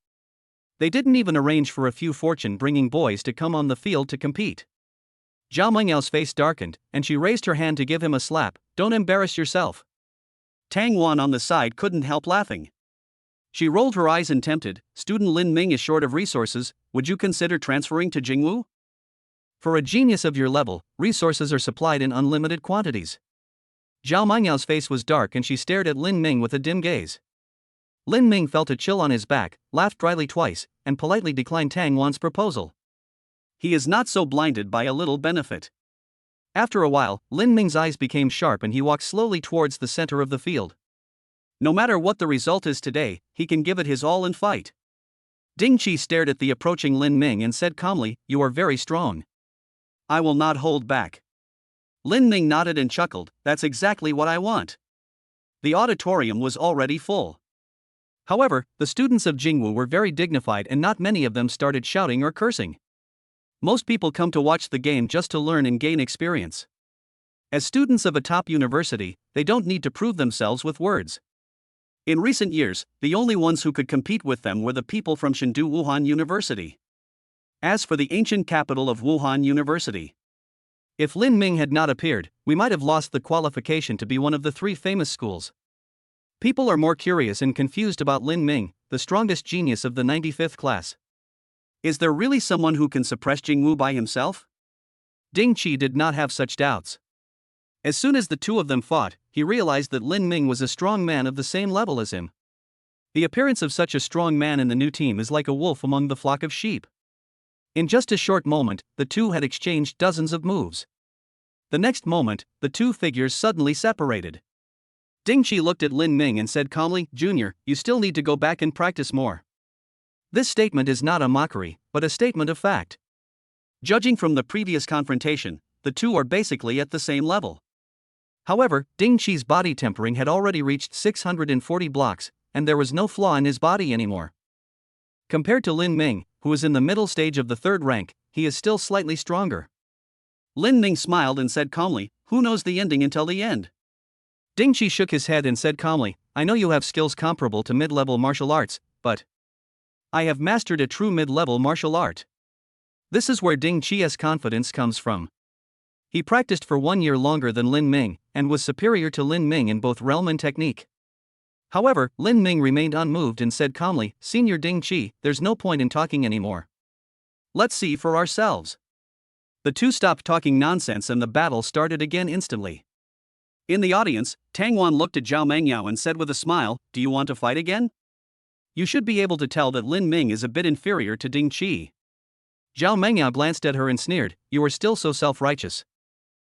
They didn't even arrange for a few fortune-bringing boys to come on the field to compete." Zhao Mengyao's face darkened, and she raised her hand to give him a slap. "Don't embarrass yourself." Tang Wan on the side couldn't help laughing. She rolled her eyes and tempted, "Student Lin Ming is short of resources, would you consider transferring to Jingwu? For a genius of your level, resources are supplied in unlimited quantities." Zhao Mengyao's face was dark and she stared at Lin Ming with a dim gaze. Lin Ming felt a chill on his back, laughed dryly twice, and politely declined Tang Wan's proposal. He is not so blinded by a little benefit. After a while, Lin Ming's eyes became sharp and he walked slowly towards the center of the field. No matter what the result is today, he can give it his all and fight. Ding Qi stared at the approaching Lin Ming and said calmly, "You are very strong. I will not hold back." Lin Ming nodded and chuckled, "That's exactly what I want." The auditorium was already full. However, the students of Jingwu were very dignified and not many of them started shouting or cursing. Most people come to watch the game just to learn and gain experience. As students of a top university, they don't need to prove themselves with words. In recent years, the only ones who could compete with them were the people from Chengdu Wuhan University. As for the ancient capital of Wuhan University, if Lin Ming had not appeared, we might have lost the qualification to be one of the 3 famous schools. People are more curious and confused about Lin Ming, the strongest genius of the 95th class. Is there really someone who can suppress Jingwu by himself? Ding Qi did not have such doubts. As soon as the two of them fought, he realized that Lin Ming was a strong man of the same level as him. The appearance of such a strong man in the new team is like a wolf among the flock of sheep. In just a short moment, the two had exchanged dozens of moves. The next moment, the two figures suddenly separated. Ding Qi looked at Lin Ming and said calmly, "Junior, you still need to go back and practice more." This statement is not a mockery, but a statement of fact. Judging from the previous confrontation, the two are basically at the same level. However, Ding Qi's body tempering had already reached 640 blocks, and there was no flaw in his body anymore. Compared to Lin Ming, who is in the middle stage of the 3rd rank, he is still slightly stronger. Lin Ming smiled and said calmly, "Who knows the ending until the end?" Ding Qi shook his head and said calmly, "I know you have skills comparable to mid-level martial arts, but I have mastered a true mid-level martial art." This is where Ding Qi's confidence comes from. He practiced for 1 year longer than Lin Ming, and was superior to Lin Ming in both realm and technique. However, Lin Ming remained unmoved and said calmly, "Senior Ding Qi, there's no point in talking anymore. Let's see for ourselves." The two stopped talking nonsense and the battle started again instantly. In the audience, Tang Wan looked at Zhao Mengyao and said with a smile, "Do you want to fight again? You should be able to tell that Lin Ming is a bit inferior to Ding Qi." Zhao Mengyao glanced at her and sneered, "You are still so self-righteous."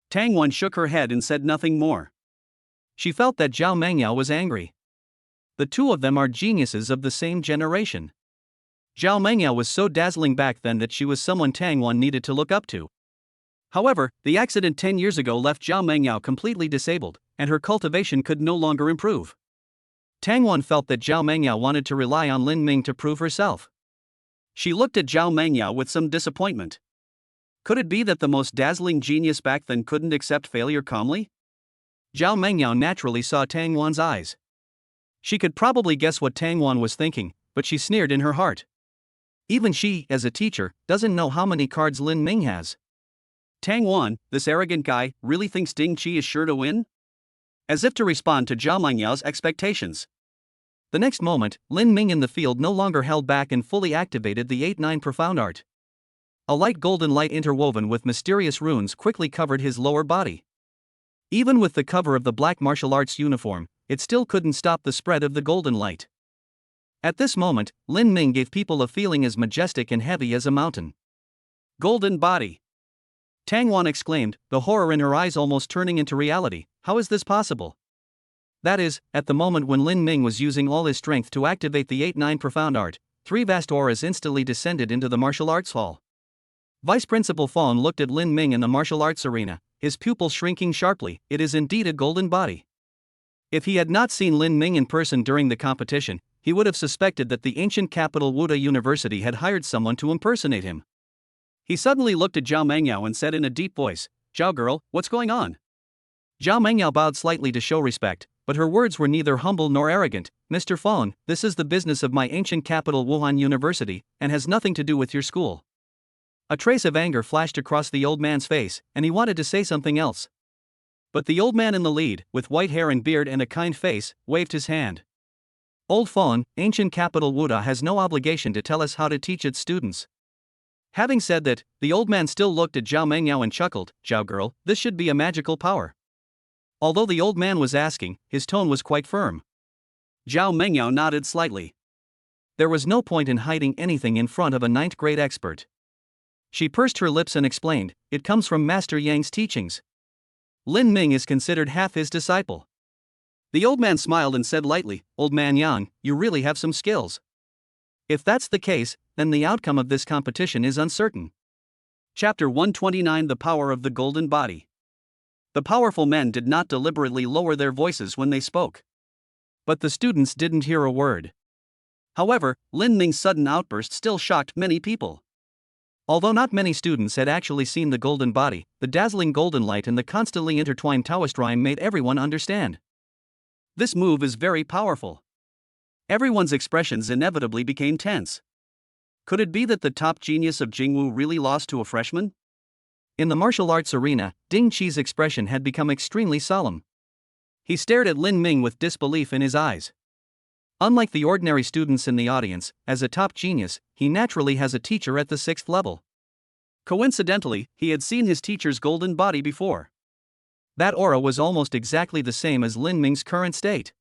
Tang Wan shook her head and said nothing more. She felt that Zhao Mengyao was angry. The two of them are geniuses of the same generation. Zhao Mengyao was so dazzling back then that she was someone Tang Wan needed to look up to. However, the accident 10 years ago left Zhao Mengyao completely disabled, and her cultivation could no longer improve. Tang Wan felt that Zhao Mengyao wanted to rely on Lin Ming to prove herself. She looked at Zhao Mengyao with some disappointment. Could it be that the most dazzling genius back then couldn't accept failure calmly? Zhao Mengyao naturally saw Tang Wan's eyes. She could probably guess what Tang Wan was thinking, but she sneered in her heart. Even she, as a teacher, doesn't know how many cards Lin Ming has. Tang Wan, this arrogant guy, really thinks Ding Qi is sure to win? As if to respond to Zhao Mengyao's expectations. The next moment, Lin Ming in the field no longer held back and fully activated the 8-9 profound art. A light golden light interwoven with mysterious runes quickly covered his lower body. Even with the cover of the black martial arts uniform, it still couldn't stop the spread of the golden light. At this moment, Lin Ming gave people a feeling as majestic and heavy as a mountain. Golden body! Tang Wan exclaimed, the horror in her eyes almost turning into reality. How is this possible? That is, at the moment when Lin Ming was using all his strength to activate the 8-9 profound art, 3 vast auras instantly descended into the martial arts hall. Vice Principal Fawn looked at Lin Ming in the martial arts arena, his pupils shrinking sharply. It is indeed a golden body. If he had not seen Lin Ming in person during the competition, he would have suspected that the ancient capital Wuda University had hired someone to impersonate him. He suddenly looked at Zhao Mengyao and said in a deep voice, Zhao girl, what's going on? Zhao Mengyao bowed slightly to show respect, but her words were neither humble nor arrogant. Mr. Fawn, this is the business of my ancient capital Wuhan University, and has nothing to do with your school. A trace of anger flashed across the old man's face, and he wanted to say something else. But the old man in the lead, with white hair and beard and a kind face, waved his hand. Old Fawn, ancient capital Wuda has no obligation to tell us how to teach its students. Having said that, the old man still looked at Zhao Mengyao and chuckled, Zhao girl, this should be a magical power. Although the old man was asking, his tone was quite firm. Zhao Mengyao nodded slightly. There was no point in hiding anything in front of a 9th grade expert. She pursed her lips and explained, it comes from Master Yang's teachings. Lin Ming is considered half his disciple. The old man smiled and said lightly, Old man Yang, you really have some skills. If that's the case, then the outcome of this competition is uncertain. Chapter 129 The Power of the Golden Body. The powerful men did not deliberately lower their voices when they spoke. But the students didn't hear a word. However, Lin Ming's sudden outburst still shocked many people. Although not many students had actually seen the golden body, the dazzling golden light and the constantly intertwined Taoist rhyme made everyone understand. This move is very powerful. Everyone's expressions inevitably became tense. Could it be that the top genius of Jingwu really lost to a freshman? In the martial arts arena, Ding Qi's expression had become extremely solemn. He stared at Lin Ming with disbelief in his eyes. Unlike the ordinary students in the audience, as a top genius, he naturally has a teacher at the 6th level. Coincidentally, he had seen his teacher's golden body before. That aura was almost exactly the same as Lin Ming's current state.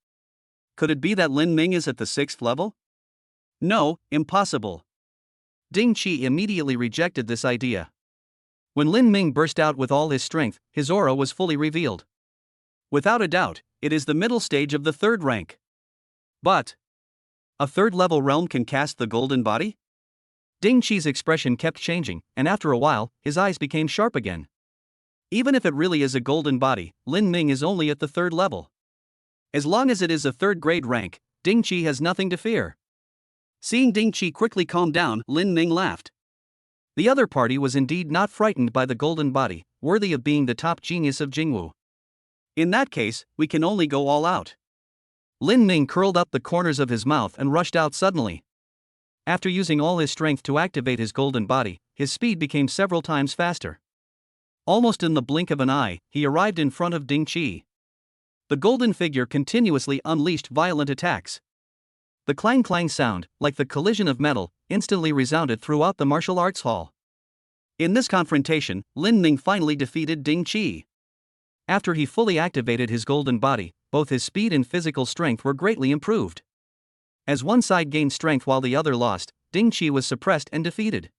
Could it be that Lin Ming is at the 6th level? No, impossible. Ding Qi immediately rejected this idea. When Lin Ming burst out with all his strength, his aura was fully revealed. Without a doubt, it is the middle stage of the 3rd rank. But a 3rd-level realm can cast the golden body? Ding Qi's expression kept changing, and after a while, his eyes became sharp again. Even if it really is a golden body, Lin Ming is only at the 3rd level. As long as it is a 3rd-grade rank, Ding Qi has nothing to fear. Seeing Ding Qi quickly calm down, Lin Ming laughed. The other party was indeed not frightened by the golden body, worthy of being the top genius of Jingwu. In that case, we can only go all out. Lin Ming curled up the corners of his mouth and rushed out suddenly. After using all his strength to activate his golden body, his speed became several times faster. Almost in the blink of an eye, he arrived in front of Ding Qi. The golden figure continuously unleashed violent attacks. The clang-clang sound, like the collision of metal, instantly resounded throughout the martial arts hall. In this confrontation, Lin Ming finally defeated Ding Qi. After he fully activated his golden body, both his speed and physical strength were greatly improved. As one side gained strength while the other lost, Ding Qi was suppressed and defeated.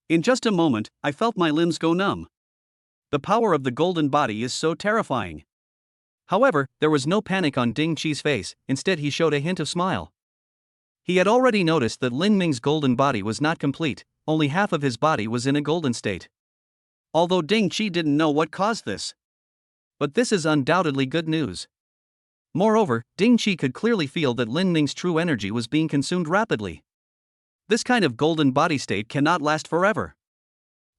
In just a moment, I felt my limbs go numb. The power of the golden body is so terrifying. However, there was no panic on Ding Qi's face, instead he showed a hint of smile. He had already noticed that Lin Ming's golden body was not complete, only half of his body was in a golden state. Although Ding Qi didn't know what caused this. But this is undoubtedly good news. Moreover, Ding Qi could clearly feel that Lin Ming's true energy was being consumed rapidly. This kind of golden body state cannot last forever.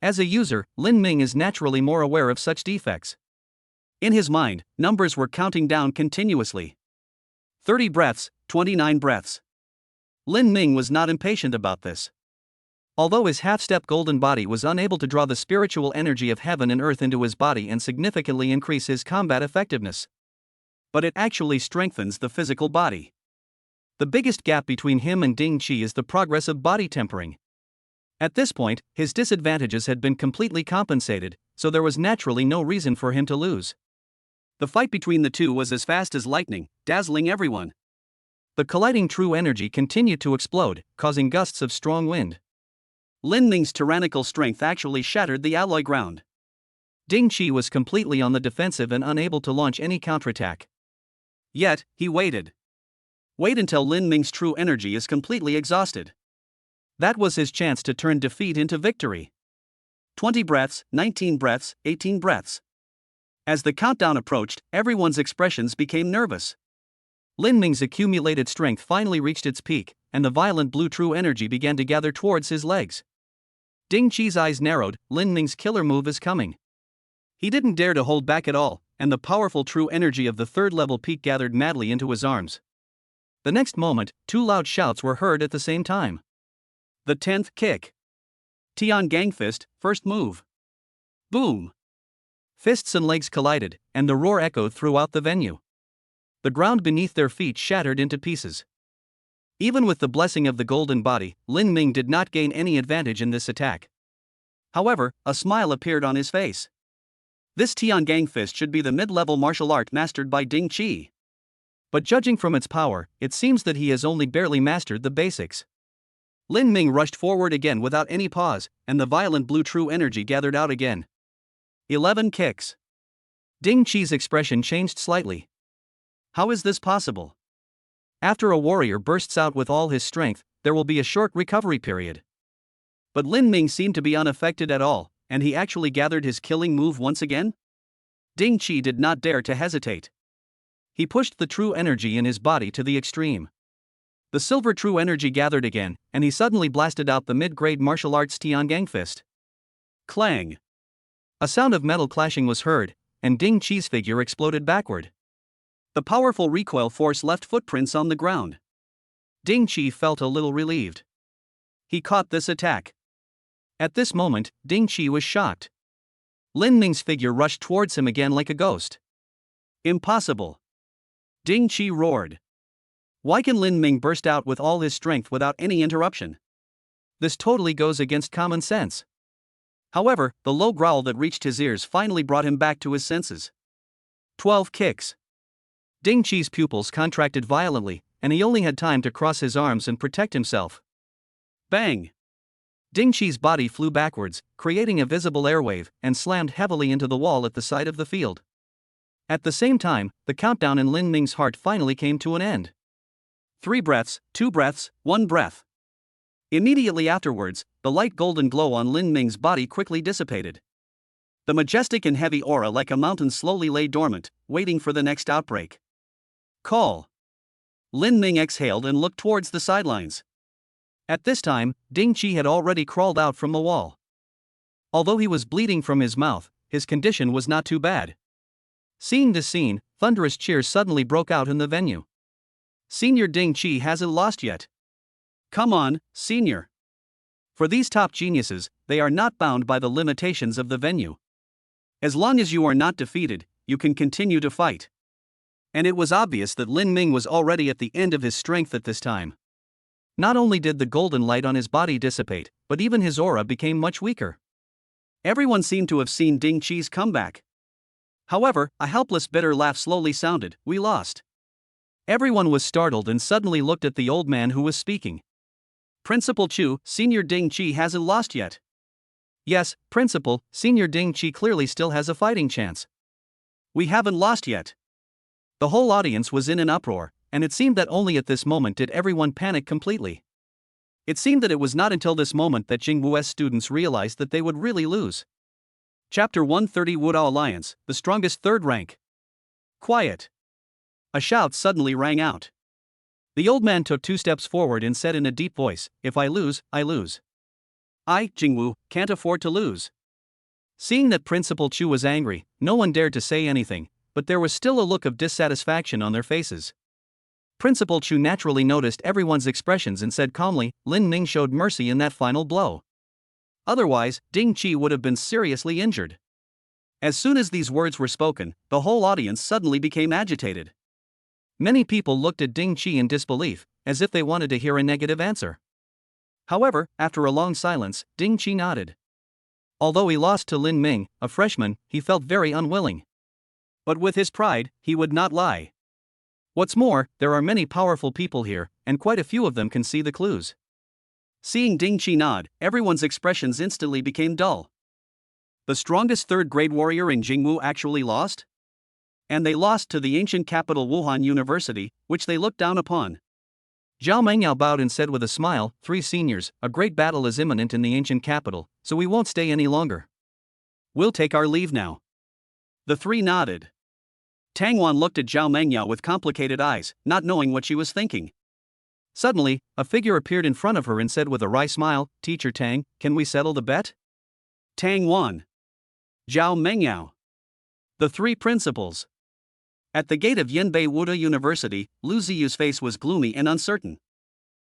As a user, Lin Ming is naturally more aware of such defects. In his mind, numbers were counting down continuously. 30 breaths, 29 breaths. Lin Ming was not impatient about this. Although his half-step golden body was unable to draw the spiritual energy of heaven and earth into his body and significantly increase his combat effectiveness, but it actually strengthens the physical body. The biggest gap between him and Ding Qi is the progress of body tempering. At this point, his disadvantages had been completely compensated, so there was naturally no reason for him to lose. The fight between the two was as fast as lightning, dazzling everyone. The colliding true energy continued to explode, causing gusts of strong wind. Lin Ming's tyrannical strength actually shattered the alloy ground. Ding Qi was completely on the defensive and unable to launch any counterattack. Yet, he waited. Wait until Lin Ming's true energy is completely exhausted. That was his chance to turn defeat into victory. 20 breaths, 19 breaths, 18 breaths. As the countdown approached, everyone's expressions became nervous. Lin Ming's accumulated strength finally reached its peak, and the violent blue true energy began to gather towards his legs. Ding Qi's eyes narrowed. Lin Ming's killer move is coming. He didn't dare to hold back at all, and the powerful true energy of the third-level peak gathered madly into his arms. The next moment, two loud shouts were heard at the same time. The 10th kick. Tian Gang Fist, first move. Boom! Fists and legs collided, and the roar echoed throughout the venue. The ground beneath their feet shattered into pieces. Even with the blessing of the golden body, Lin Ming did not gain any advantage in this attack. However, a smile appeared on his face. This Tian Gang Fist should be the mid-level martial art mastered by Ding Qi. But judging from its power, it seems that he has only barely mastered the basics. Lin Ming rushed forward again without any pause, and the violent blue true energy gathered out again. 11 kicks. Ding Qi's expression changed slightly. How is this possible? After a warrior bursts out with all his strength, there will be a short recovery period. But Lin Ming seemed to be unaffected at all, and he actually gathered his killing move once again? Ding Qi did not dare to hesitate. He pushed the true energy in his body to the extreme. The silver true energy gathered again, and he suddenly blasted out the mid-grade martial arts Tian Gang Fist. Clang! A sound of metal clashing was heard, and Ding Qi's figure exploded backward. The powerful recoil force left footprints on the ground. Ding Qi felt a little relieved. He caught this attack. At this moment, Ding Qi was shocked. Lin Ming's figure rushed towards him again like a ghost. Impossible! Ding Qi roared. Why can Lin Ming burst out with all his strength without any interruption? This totally goes against common sense. However, the low growl that reached his ears finally brought him back to his senses. 12 kicks. Ding Qi's pupils contracted violently, and he only had time to cross his arms and protect himself. Bang! Ding Qi's body flew backwards, creating a visible airwave, and slammed heavily into the wall at the side of the field. At the same time, the countdown in Lin Ming's heart finally came to an end. 3 breaths, 2 breaths, 1 breath. Immediately afterwards, the light golden glow on Lin Ming's body quickly dissipated. The majestic and heavy aura like a mountain slowly lay dormant, waiting for the next outbreak. Call. Lin Ming exhaled and looked towards the sidelines. At this time, Ding Qi had already crawled out from the wall. Although he was bleeding from his mouth, his condition was not too bad. Seeing this scene, thunderous cheers suddenly broke out in the venue. Senior Ding Qi hasn't lost yet. Come on, Senior. For these top geniuses, they are not bound by the limitations of the venue. As long as you are not defeated, you can continue to fight. And it was obvious that Lin Ming was already at the end of his strength at this time. Not only did the golden light on his body dissipate, but even his aura became much weaker. Everyone seemed to have seen Ding Qi's comeback. However, a helpless bitter laugh slowly sounded. We lost. Everyone was startled and suddenly looked at the old man who was speaking. Principal Chu, Senior Ding Qi hasn't lost yet. Yes, Principal, Senior Ding Qi clearly still has a fighting chance. We haven't lost yet. The whole audience was in an uproar, and it seemed that only at this moment did everyone panic completely. It seemed that it was not until this moment that Jingwu's students realized that they would really lose. Chapter 130 Wudao Alliance, the strongest third rank. Quiet. A shout suddenly rang out. The old man took 2 steps forward and said in a deep voice, If I lose, I lose. I, Jingwu, can't afford to lose. Seeing that Principal Chu was angry, no one dared to say anything, but there was still a look of dissatisfaction on their faces. Principal Chu naturally noticed everyone's expressions and said calmly, "Lin Ming showed mercy in that final blow. Otherwise, Ding Qi would have been seriously injured." As soon as these words were spoken, the whole audience suddenly became agitated. Many people looked at Ding Qi in disbelief, as if they wanted to hear a negative answer. However, after a long silence, Ding Qi nodded. Although he lost to Lin Ming, a freshman, he felt very unwilling. But with his pride, he would not lie. What's more, there are many powerful people here, and quite a few of them can see the clues. Seeing Ding Qi nod, everyone's expressions instantly became dull. The strongest third-grade warrior in Jingwu actually lost? And they lost to the ancient capital Wuhan University, which they looked down upon. Zhao Mengyao bowed and said with a smile, "Three seniors, a great battle is imminent in the ancient capital, so we won't stay any longer. We'll take our leave now." The three nodded. Tang Wan looked at Zhao Mengyao with complicated eyes, not knowing what she was thinking. Suddenly, a figure appeared in front of her and said with a wry smile, "Teacher Tang, can we settle the bet?" Tang Wan. Zhao Mengyao. The three principals. At the gate of Yanbei Wuda University, Lu Ziyu's face was gloomy and uncertain.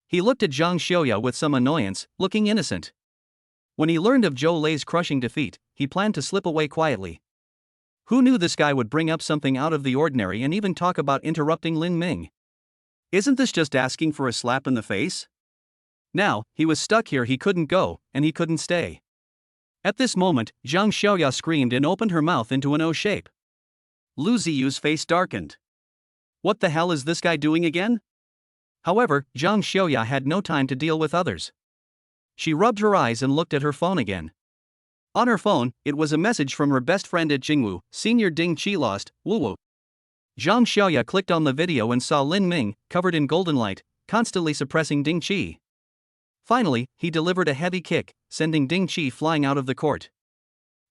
He looked at Zhang Xiaoya with some annoyance, looking innocent. When he learned of Zhou Lei's crushing defeat, he planned to slip away quietly. Who knew this guy would bring up something out of the ordinary and even talk about interrupting Lin Ming? Isn't this just asking for a slap in the face? Now, he was stuck here, he couldn't go, and he couldn't stay. At this moment, Zhang Xiaoya screamed and opened her mouth into an O shape. Lu Ziyu's face darkened. What the hell is this guy doing again? However, Zhang Xiaoya had no time to deal with others. She rubbed her eyes and looked at her phone again. On her phone, it was a message from her best friend at Jingwu, Senior Ding Qi lost, Wu. Zhang Xiaoya clicked on the video and saw Lin Ming, covered in golden light, constantly suppressing Ding Qi. Finally, he delivered a heavy kick, sending Ding Qi flying out of the court.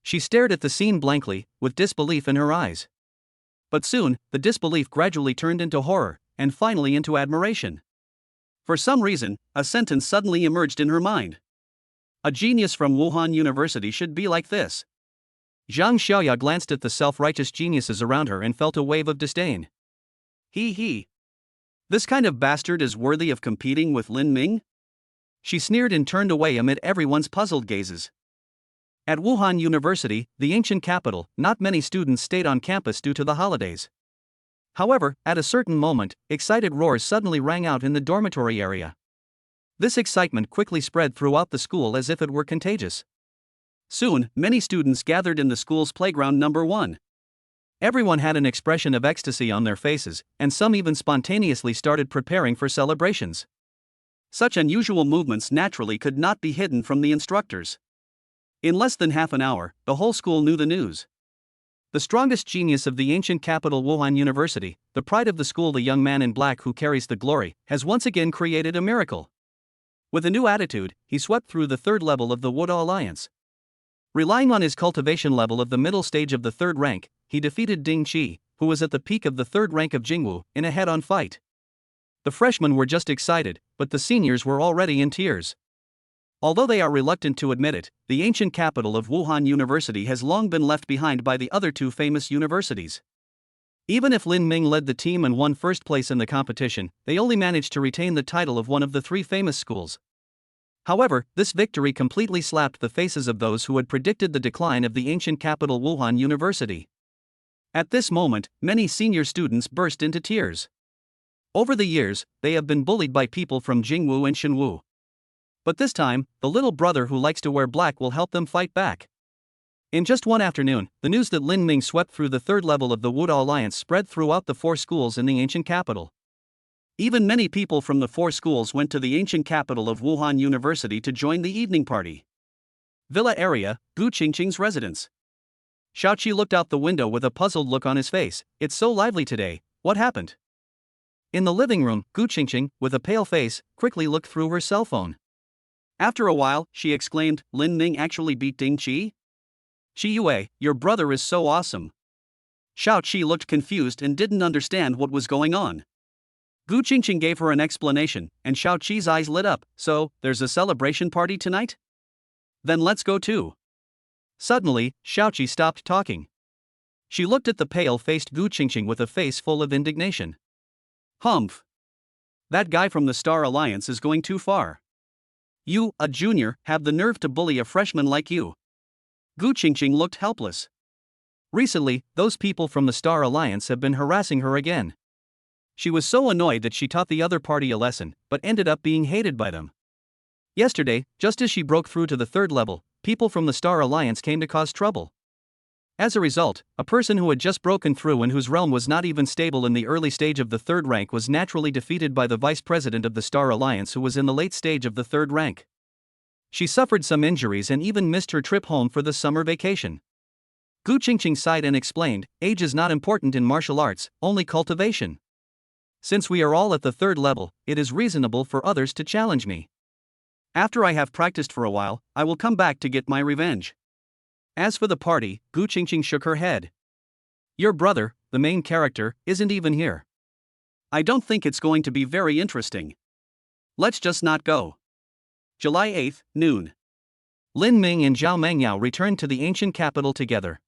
She stared at the scene blankly, with disbelief in her eyes. But soon, the disbelief gradually turned into horror, and finally into admiration. For some reason, a sentence suddenly emerged in her mind. A genius from Wuhan University should be like this. Zhang Xiaoya glanced at the self-righteous geniuses around her and felt a wave of disdain. He. This kind of bastard is worthy of competing with Lin Ming? She sneered and turned away amid everyone's puzzled gazes. At Wuhan University, the ancient capital, not many students stayed on campus due to the holidays. However, at a certain moment, excited roars suddenly rang out in the dormitory area. This excitement quickly spread throughout the school as if it were contagious. Soon, many students gathered in the school's playground number 1. Everyone had an expression of ecstasy on their faces, and some even spontaneously started preparing for celebrations. Such unusual movements naturally could not be hidden from the instructors. In less than half an hour, the whole school knew the news. The strongest genius of the ancient capital Wuhan University, the pride of the school, the young man in black who carries the glory, has once again created a miracle. With a new attitude, he swept through the third level of the Wuda Alliance. Relying on his cultivation level of the middle stage of the third rank, he defeated Ding Qi, who was at the peak of the third rank of Jingwu, in a head-on fight. The freshmen were just excited, but the seniors were already in tears. Although they are reluctant to admit it, the ancient capital of Wuhan University has long been left behind by the other two famous universities. Even if Lin Ming led the team and won first place in the competition, they only managed to retain the title of one of the three famous schools. However, this victory completely slapped the faces of those who had predicted the decline of the ancient capital Wuhan University. At this moment, many senior students burst into tears. Over the years, they have been bullied by people from Jingwu and Shenwu. But this time, the little brother who likes to wear black will help them fight back. In just one afternoon, the news that Lin Ming swept through the third level of the Wuda Alliance spread throughout the 4 schools in the ancient capital. Even many people from the 4 schools went to the ancient capital of Wuhan University to join the evening party. Villa area, Gu Qingqing's residence. Xiaoqi looked out the window with a puzzled look on his face. "It's so lively today, what happened?" In the living room, Gu Qingqing, with a pale face, quickly looked through her cell phone. After a while, she exclaimed, "Lin Ming actually beat Ding Qi? Qi Yue, your brother is so awesome." Xiaoqi looked confused and didn't understand what was going on. Gu Qingqing gave her an explanation, and Xiaoqi's eyes lit up. "So, there's a celebration party tonight? Then let's go too." Suddenly, Xiaoqi stopped talking. She looked at the pale-faced Gu Qingqing with a face full of indignation. Humph! That guy from the Star Alliance is going too far. You, a junior, have the nerve to bully a freshman like you. Gu Qingqing looked helpless. Recently, those people from the Star Alliance have been harassing her again. She was so annoyed that she taught the other party a lesson, but ended up being hated by them. Yesterday, just as she broke through to the third level, people from the Star Alliance came to cause trouble. As a result, a person who had just broken through and whose realm was not even stable in the early stage of the third rank was naturally defeated by the vice president of the Star Alliance, who was in the late stage of the third rank. She suffered some injuries and even missed her trip home for the summer vacation. Gu Qingqing sighed and explained, age is not important in martial arts, only cultivation. Since we are all at the third level, it is reasonable for others to challenge me. After I have practiced for a while, I will come back to get my revenge. As for the party, Gu Qingqing shook her head. Your brother, the main character, isn't even here. I don't think it's going to be very interesting. Let's just not go. July 8, noon. Lin Ming and Zhao Mengyao returned to the ancient capital together.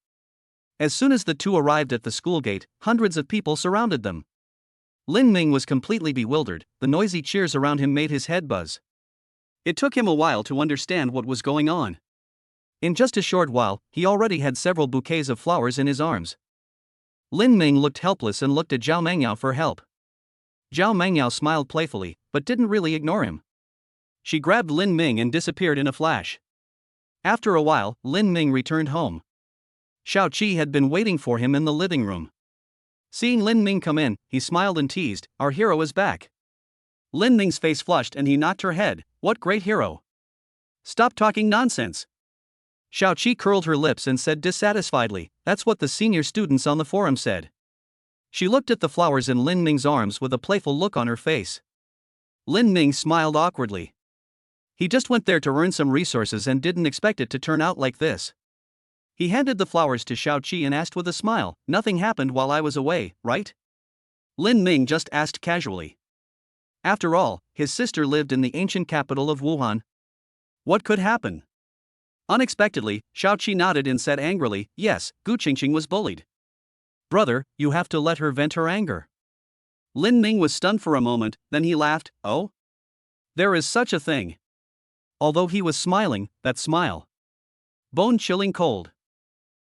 As soon as the two arrived at the school gate, hundreds of people surrounded them. Lin Ming was completely bewildered, the noisy cheers around him made his head buzz. It took him a while to understand what was going on. In just a short while, he already had several bouquets of flowers in his arms. Lin Ming looked helpless and looked at Zhao Mengyao for help. Zhao Mengyao smiled playfully, but didn't really ignore him. She grabbed Lin Ming and disappeared in a flash. After a while, Lin Ming returned home. Xiaoqi had been waiting for him in the living room. Seeing Lin Ming come in, he smiled and teased, "Our hero is back." Lin Ming's face flushed and he knocked her head, "What great hero! Stop talking nonsense." Xiaoqi curled her lips and said dissatisfiedly, "That's what the senior students on the forum said." She looked at the flowers in Lin Ming's arms with a playful look on her face. Lin Ming smiled awkwardly. He just went there to earn some resources and didn't expect it to turn out like this. He handed the flowers to Xiaoqi and asked with a smile, "Nothing happened while I was away, right?" Lin Ming just asked casually. After all, his sister lived in the ancient capital of Wuhan. What could happen? Unexpectedly, Xiaoqi nodded and said angrily, "Yes, Gu Qingqing was bullied." "Brother, you have to let her vent her anger." Lin Ming was stunned for a moment, then he laughed, "Oh? There is such a thing." Although he was smiling, that smile. Bone-chilling cold.